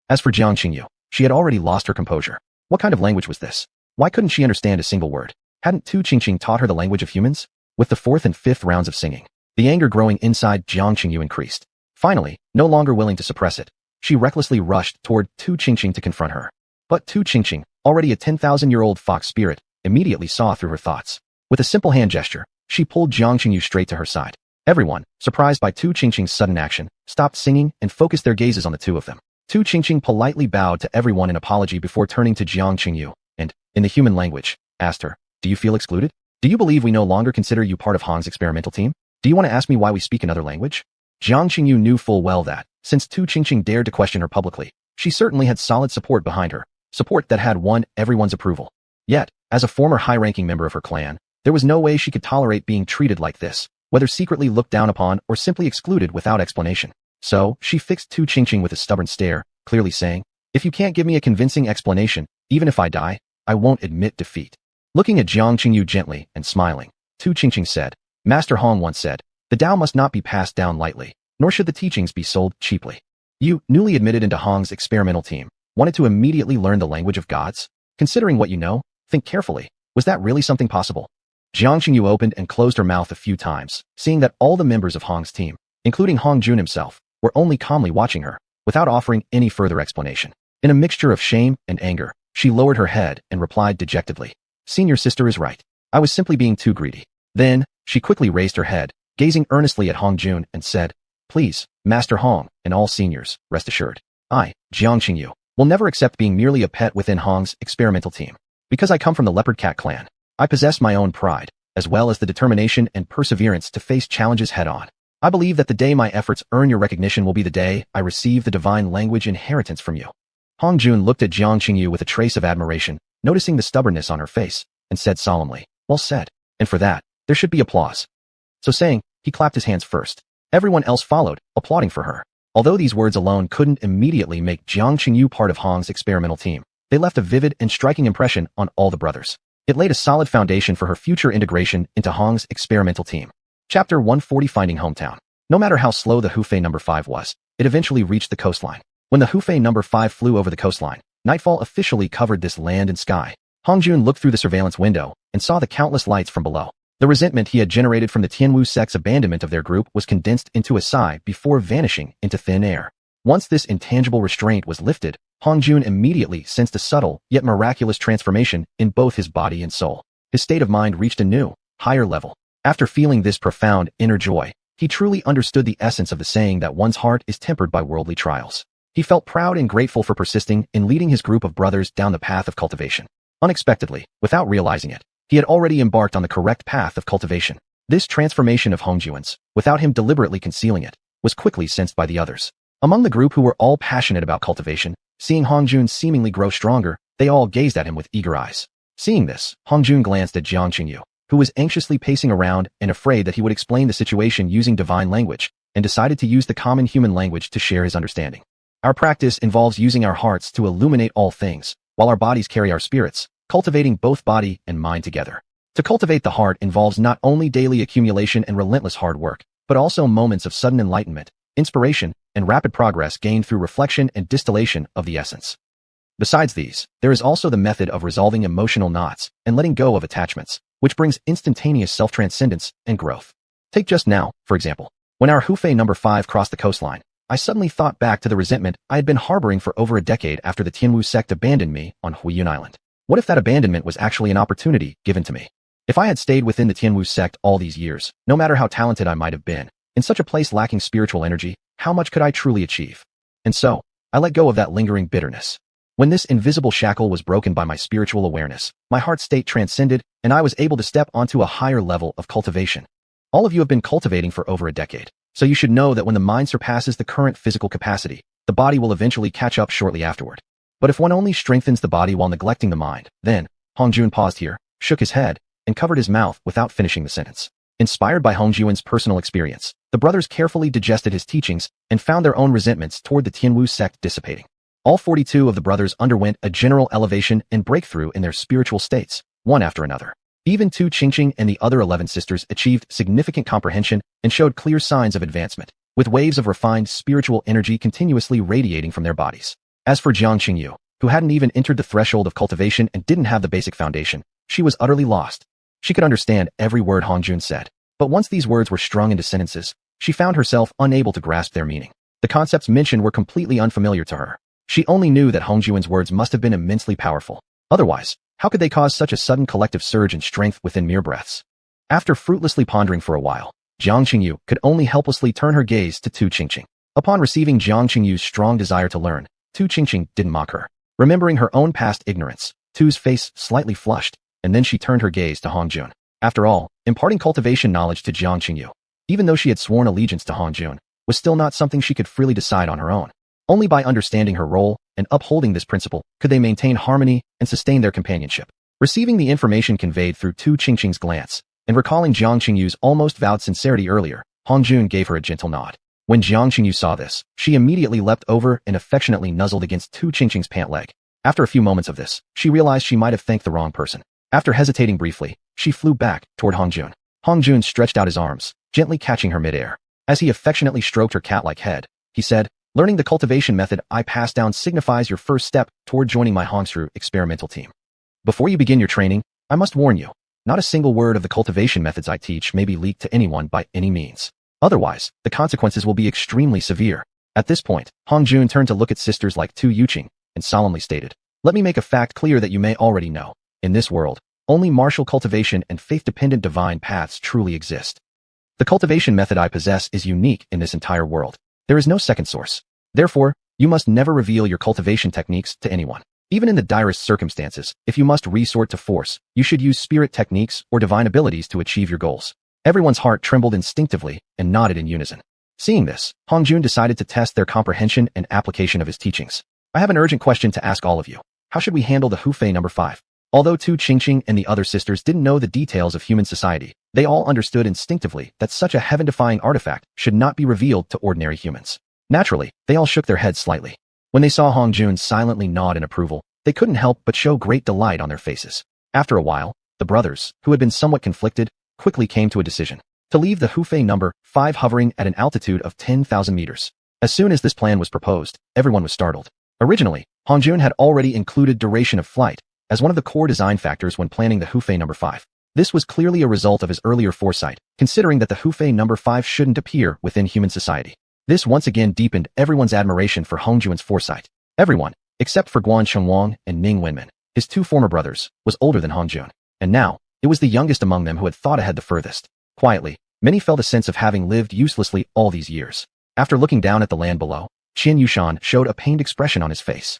As for Jiang Qingyu, she had already lost her composure. What kind of language was this? Why couldn't she understand a single word? Hadn't Tu Qingqing taught her the language of humans? With the fourth and fifth rounds of singing, the anger growing inside Jiang Qingyu increased. Finally, no longer willing to suppress it, she recklessly rushed toward Tu Qingqing to confront her. But Tu Qingqing, already a 10,000-year-old fox spirit, immediately saw through her thoughts. With a simple hand gesture, she pulled Jiang Qingyu straight to her side. Everyone, surprised by Tu Qingqing's sudden action, stopped singing and focused their gazes on the two of them. Tu Qingqing politely bowed to everyone in apology before turning to Jiang Qingyu, and, in the human language, asked her, "Do you feel excluded? Do you believe we no longer consider you part of Hong's experimental team? Do you want to ask me why we speak another language?" Jiang Qingyu knew full well that, since Tu Qingqing dared to question her publicly, she certainly had solid support behind her, support that had won everyone's approval. Yet, as a former high-ranking member of her clan, there was no way she could tolerate being treated like this, whether secretly looked down upon or simply excluded without explanation. So, she fixed Tu Qingqing with a stubborn stare, clearly saying, "If you can't give me a convincing explanation, even if I die, I won't admit defeat." Looking at Jiang Qingyu gently and smiling, Tu Qingqing said, "Master Hong once said, the Tao must not be passed down lightly, nor should the teachings be sold cheaply. You, newly admitted into Hong's experimental team, wanted to immediately learn the language of gods? Considering what you know, think carefully. Was that really something possible?" Jiang Qingyu opened and closed her mouth a few times, seeing that all the members of Hong's team, including Hongjun himself, were only calmly watching her, without offering any further explanation. In a mixture of shame and anger, she lowered her head and replied dejectedly, "Senior sister is right. I was simply being too greedy." Then, she quickly raised her head, gazing earnestly at Hongjun, and said, "Please, Master Hong, and all seniors, rest assured. I, Jiang Qingyu, will never accept being merely a pet within Hong's experimental team. Because I come from the Leopard Cat clan, I possess my own pride, as well as the determination and perseverance to face challenges head-on. I believe that the day my efforts earn your recognition will be the day I receive the divine language inheritance from you." Hongjun looked at Jiang Qingyu with a trace of admiration, noticing the stubbornness on her face, and said solemnly, "Well said, and for that, there should be applause." So saying, he clapped his hands first. Everyone else followed, applauding for her. Although these words alone couldn't immediately make Jiang Qingyu part of Hong's experimental team, they left a vivid and striking impression on all the brothers. It laid a solid foundation for her future integration into Hong's experimental team. Chapter 140, Finding Hometown. No matter how slow the Hufei No. 5 was, it eventually reached the coastline. When the Hufei No. 5 flew over the coastline, nightfall officially covered this land and sky. Hongjun looked through the surveillance window and saw the countless lights from below. The resentment he had generated from the Tianwu sect's abandonment of their group was condensed into a sigh before vanishing into thin air. Once this intangible restraint was lifted, Hongjun immediately sensed a subtle, yet miraculous transformation in both his body and soul. His state of mind reached a new, higher level. After feeling this profound inner joy, he truly understood the essence of the saying that one's heart is tempered by worldly trials. He felt proud and grateful for persisting in leading his group of brothers down the path of cultivation. Unexpectedly, without realizing it, he had already embarked on the correct path of cultivation. This transformation of Hongjuan's, without him deliberately concealing it, was quickly sensed by the others. Among the group who were all passionate about cultivation, seeing Hongjun seemingly grow stronger, they all gazed at him with eager eyes. Seeing this, Hongjun glanced at Jiang Qingyu, who was anxiously pacing around and afraid that he would explain the situation using divine language, and decided to use the common human language to share his understanding. Our practice involves using our hearts to illuminate all things, while our bodies carry our spirits, cultivating both body and mind together. To cultivate the heart involves not only daily accumulation and relentless hard work, but also moments of sudden enlightenment, inspiration, and rapid progress gained through reflection and distillation of the essence. Besides these, there is also the method of resolving emotional knots and letting go of attachments, which brings instantaneous self-transcendence and growth. Take just now, for example. When our Hufei number 5 crossed the coastline, I suddenly thought back to the resentment I had been harboring for over a decade after the Tianwu sect abandoned me on Huiyun Island. What if that abandonment was actually an opportunity given to me? If I had stayed within the Tianwu sect all these years, no matter how talented I might have been, in such a place lacking spiritual energy, how much could I truly achieve? And so, I let go of that lingering bitterness. When this invisible shackle was broken by my spiritual awareness, my heart state transcended, and I was able to step onto a higher level of cultivation. All of you have been cultivating for over a decade, so you should know that when the mind surpasses the current physical capacity, the body will eventually catch up shortly afterward. But if one only strengthens the body while neglecting the mind, then, Hongjun paused here, shook his head, and covered his mouth without finishing the sentence. Inspired by Hongjuan's personal experience, the brothers carefully digested his teachings and found their own resentments toward the Tianwu sect dissipating. All 42 of the brothers underwent a general elevation and breakthrough in their spiritual states, one after another. Even Tu Qingqing and the other 11 sisters achieved significant comprehension and showed clear signs of advancement, with waves of refined spiritual energy continuously radiating from their bodies. As for Jiang Qingyu, who hadn't even entered the threshold of cultivation and didn't have the basic foundation, she was utterly lost. She could understand every word Hongjun said, but once these words were strung into sentences, she found herself unable to grasp their meaning. The concepts mentioned were completely unfamiliar to her. She only knew that Hongjuan's words must have been immensely powerful. Otherwise, how could they cause such a sudden collective surge in strength within mere breaths? After fruitlessly pondering for a while, Jiang Qingyu could only helplessly turn her gaze to Tu Qingqing. Upon receiving Jiang Qingyu's strong desire to learn, Tu Qingqing didn't mock her. Remembering her own past ignorance, Tu's face slightly flushed, and then she turned her gaze to Hongjun. After all, imparting cultivation knowledge to Jiang Qingyu, even though she had sworn allegiance to Hongjun, was still not something she could freely decide on her own. Only by understanding her role and upholding this principle could they maintain harmony and sustain their companionship. Receiving the information conveyed through Tu Qingqing's glance, and recalling Jiang Qingyu's almost vowed sincerity earlier, Hongjun gave her a gentle nod. When Jiang Qingyu saw this, she immediately leapt over and affectionately nuzzled against Tu Qingqing's pant leg. After a few moments of this, she realized she might have thanked the wrong person. After hesitating briefly, she flew back toward Hongjun. Hongjun stretched out his arms, gently catching her midair. As he affectionately stroked her cat-like head, he said, "Learning the cultivation method I passed down signifies your first step toward joining my Hongsru experimental team. Before you begin your training, I must warn you, not a single word of the cultivation methods I teach may be leaked to anyone by any means. Otherwise, the consequences will be extremely severe." At this point, Hongjun turned to look at sisters like Tu Yuqing and solemnly stated, "Let me make a fact clear that you may already know. In this world, only martial cultivation and faith-dependent divine paths truly exist. The cultivation method I possess is unique in this entire world. There is no second source. Therefore, you must never reveal your cultivation techniques to anyone. Even in the direst circumstances, if you must resort to force, you should use spirit techniques or divine abilities to achieve your goals." Everyone's heart trembled instinctively and nodded in unison. Seeing this, Hongjun decided to test their comprehension and application of his teachings. "I have an urgent question to ask all of you. How should we handle the Hufei number 5? Although Tu Qingqing and the other sisters didn't know the details of human society, they all understood instinctively that such a heaven-defying artifact should not be revealed to ordinary humans. Naturally, they all shook their heads slightly. When they saw Hongjun silently nod in approval, they couldn't help but show great delight on their faces. After a while, the brothers, who had been somewhat conflicted, quickly came to a decision: to leave the Hufei number 5 hovering at an altitude of 10,000 meters. As soon as this plan was proposed, everyone was startled. Originally, Hongjun had already included duration of flight as one of the core design factors when planning the Hufei number 5. This was clearly a result of his earlier foresight, considering that the Hufei number 5 shouldn't appear within human society. This once again deepened everyone's admiration for Hongjun's foresight. Everyone, except for Guan Chengwang and Ning Wenmin, his two former brothers, was older than Hongjun, and now, it was the youngest among them who had thought ahead the furthest. Quietly, many felt a sense of having lived uselessly all these years. After looking down at the land below, xiuxian showed a pained expression on his face.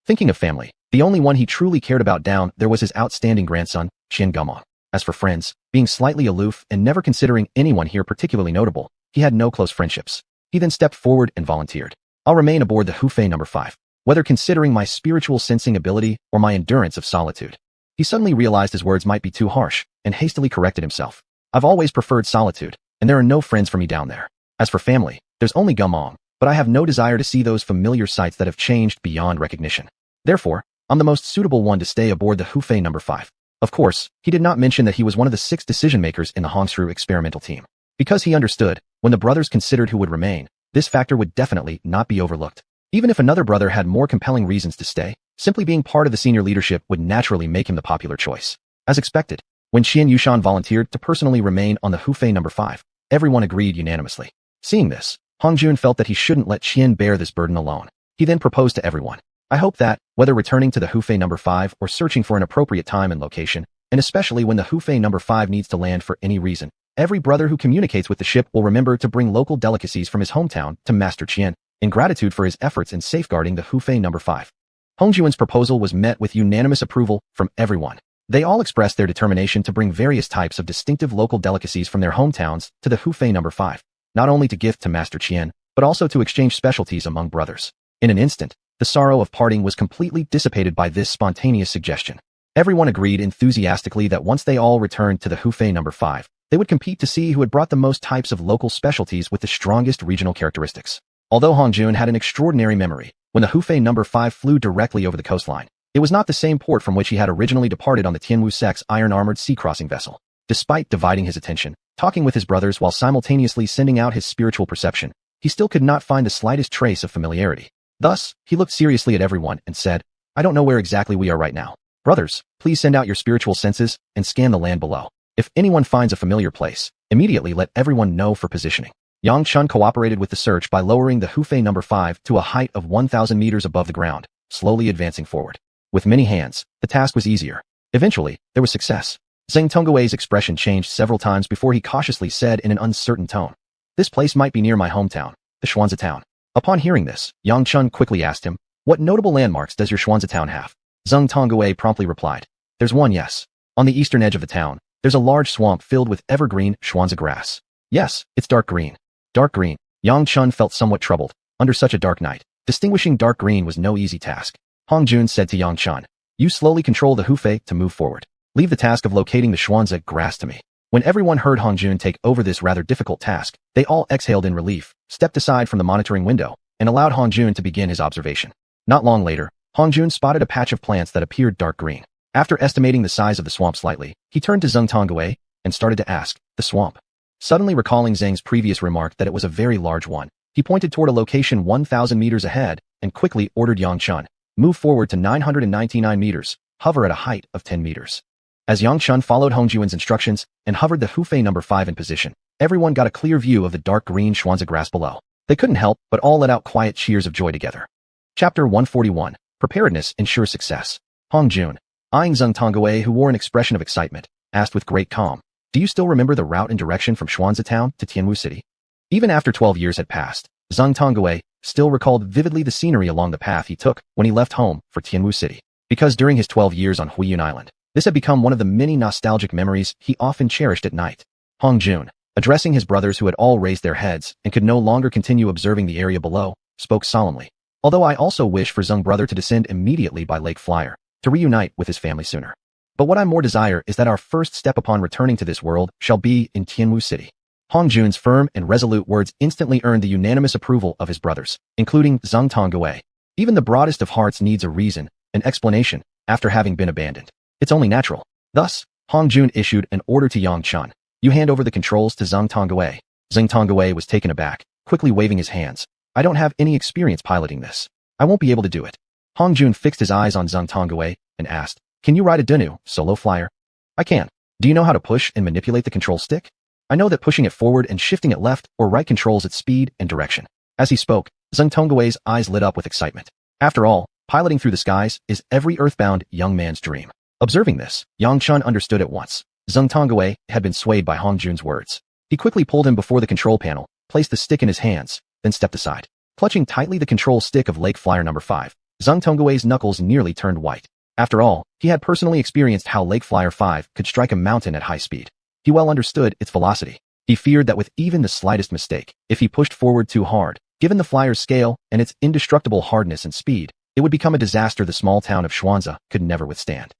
Thinking of family, the only one he truly cared about down there was his outstanding grandson, Xiangumon. As for friends, being slightly aloof and never considering anyone here particularly notable, he had no close friendships. He then stepped forward and volunteered. "I'll remain aboard the Hufei number 5, whether considering my spiritual sensing ability or my endurance of solitude." He suddenly realized his words might be too harsh, and hastily corrected himself. "I've always preferred solitude, and there are no friends for me down there. As for family, there's only Gumong, but I have no desire to see those familiar sights that have changed beyond recognition. Therefore, I'm the most suitable one to stay aboard the Hufei No. 5. Of course, he did not mention that he was one of the 6 decision-makers in the Hongsru experimental team. Because he understood, when the brothers considered who would remain, this factor would definitely not be overlooked. Even if another brother had more compelling reasons to stay, simply being part of the senior leadership would naturally make him the popular choice. As expected, when xiuxian volunteered to personally remain on the Hufei No. 5, everyone agreed unanimously. Seeing this, Hongjun felt that he shouldn't let Qian bear this burden alone. He then proposed to everyone. I hope that, whether returning to the Hufei No. 5 or searching for an appropriate time and location, and especially when the Hufei No. 5 needs to land for any reason, every brother who communicates with the ship will remember to bring local delicacies from his hometown to Master Qian, in gratitude for his efforts in safeguarding the Hufei No. 5. Hongjun's proposal was met with unanimous approval from everyone. They all expressed their determination to bring various types of distinctive local delicacies from their hometowns to the Hufei No. 5, not only to gift to Master Qian, but also to exchange specialties among brothers. In an instant, the sorrow of parting was completely dissipated by this spontaneous suggestion. Everyone agreed enthusiastically that once they all returned to the Hufei No. 5, they would compete to see who had brought the most types of local specialties with the strongest regional characteristics. Although Hongjun had an extraordinary memory, when the Hufei No. 5 flew directly over the coastline, it was not the same port from which he had originally departed on the Tianwu Sec's iron-armored sea-crossing vessel. Despite dividing his attention, talking with his brothers while simultaneously sending out his spiritual perception, he still could not find the slightest trace of familiarity. Thus, he looked seriously at everyone and said, I don't know where exactly we are right now. Brothers, please send out your spiritual senses and scan the land below. If anyone finds a familiar place, immediately let everyone know for positioning. Yang Chun cooperated with the search by lowering the Hufei No. 5 to a height of 1,000 meters above the ground, slowly advancing forward. With many hands, the task was easier. Eventually, there was success. Zheng Tonggui's expression changed several times before he cautiously said in an uncertain tone, This place might be near my hometown, the Xuanzhe town. Upon hearing this, Yang Chun quickly asked him, What notable landmarks does your Xuanzhe town have? Zheng Tonggui promptly replied, There's one, yes. On the eastern edge of the town, there's a large swamp filled with evergreen Xuanzhe grass. Yes, it's dark green. Dark green. Yang Chun felt somewhat troubled. Under such a dark night, distinguishing dark green was no easy task. Hongjun said to Yang Chun, You slowly control the Hufei to move forward. Leave the task of locating the Xuanzhe grass to me. When everyone heard Hongjun take over this rather difficult task, they all exhaled in relief, stepped aside from the monitoring window, and allowed Hongjun to begin his observation. Not long later, Hongjun spotted a patch of plants that appeared dark green. After estimating the size of the swamp slightly, he turned to Zheng Tonggui and started to ask, The swamp. Suddenly recalling Zheng's previous remark that it was a very large one, he pointed toward a location 1,000 meters ahead and quickly ordered Yang Chun, Move forward to 999 meters, hover at a height of 10 meters. As Yang Chun followed Hongjun's instructions and hovered the Hufei No. 5 in position, everyone got a clear view of the dark green Xuanzhe grass below. They couldn't help but all let out quiet cheers of joy together. Chapter 141. Preparedness ensures success. Hongjun, eyeing Zheng Tonggui, who wore an expression of excitement, asked with great calm, Do you still remember the route and direction from Xuanzhe town to Tianwu city? Even after 12 years had passed, Zheng Tonggui still recalled vividly the scenery along the path he took when he left home for Tianwu city. Because during his 12 years on Huiyun Island, this had become one of the many nostalgic memories he often cherished at night. Hongjun, addressing his brothers who had all raised their heads and could no longer continue observing the area below, spoke solemnly. Although I also wish for Zheng brother to descend immediately by Lake Flyer, to reunite with his family sooner. But what I more desire is that our first step upon returning to this world shall be in Tianwu city. Hongjun's firm and resolute words instantly earned the unanimous approval of his brothers, including Zheng Tonggui. Even the broadest of hearts needs a reason, an explanation, after having been abandoned. It's only natural. Thus, Hongjun issued an order to Yang Chun. You hand over the controls to Zheng Tonggui. Zheng Tonggui was taken aback, quickly waving his hands. I don't have any experience piloting this. I won't be able to do it. Hongjun fixed his eyes on Zheng Tonggui and asked, Can you ride a Dunu, solo flyer? I can. Do you know how to push and manipulate the control stick? I know that pushing it forward and shifting it left or right controls its speed and direction. As he spoke, Zheng Tonggui's eyes lit up with excitement. After all, piloting through the skies is every earthbound young man's dream. Observing this, Yang Chun understood at once. Zheng Tonggui had been swayed by Hongjun's words. He quickly pulled him before the control panel, placed the stick in his hands, then stepped aside. Clutching tightly the control stick of Lake Flyer No. 5, Zheng Tonggui's knuckles nearly turned white. After all, he had personally experienced how Lake Flyer 5 could strike a mountain at high speed. He well understood its velocity. He feared that with even the slightest mistake, if he pushed forward too hard, given the flyer's scale and its indestructible hardness and speed, it would become a disaster the small town of Xuanzhe could never withstand.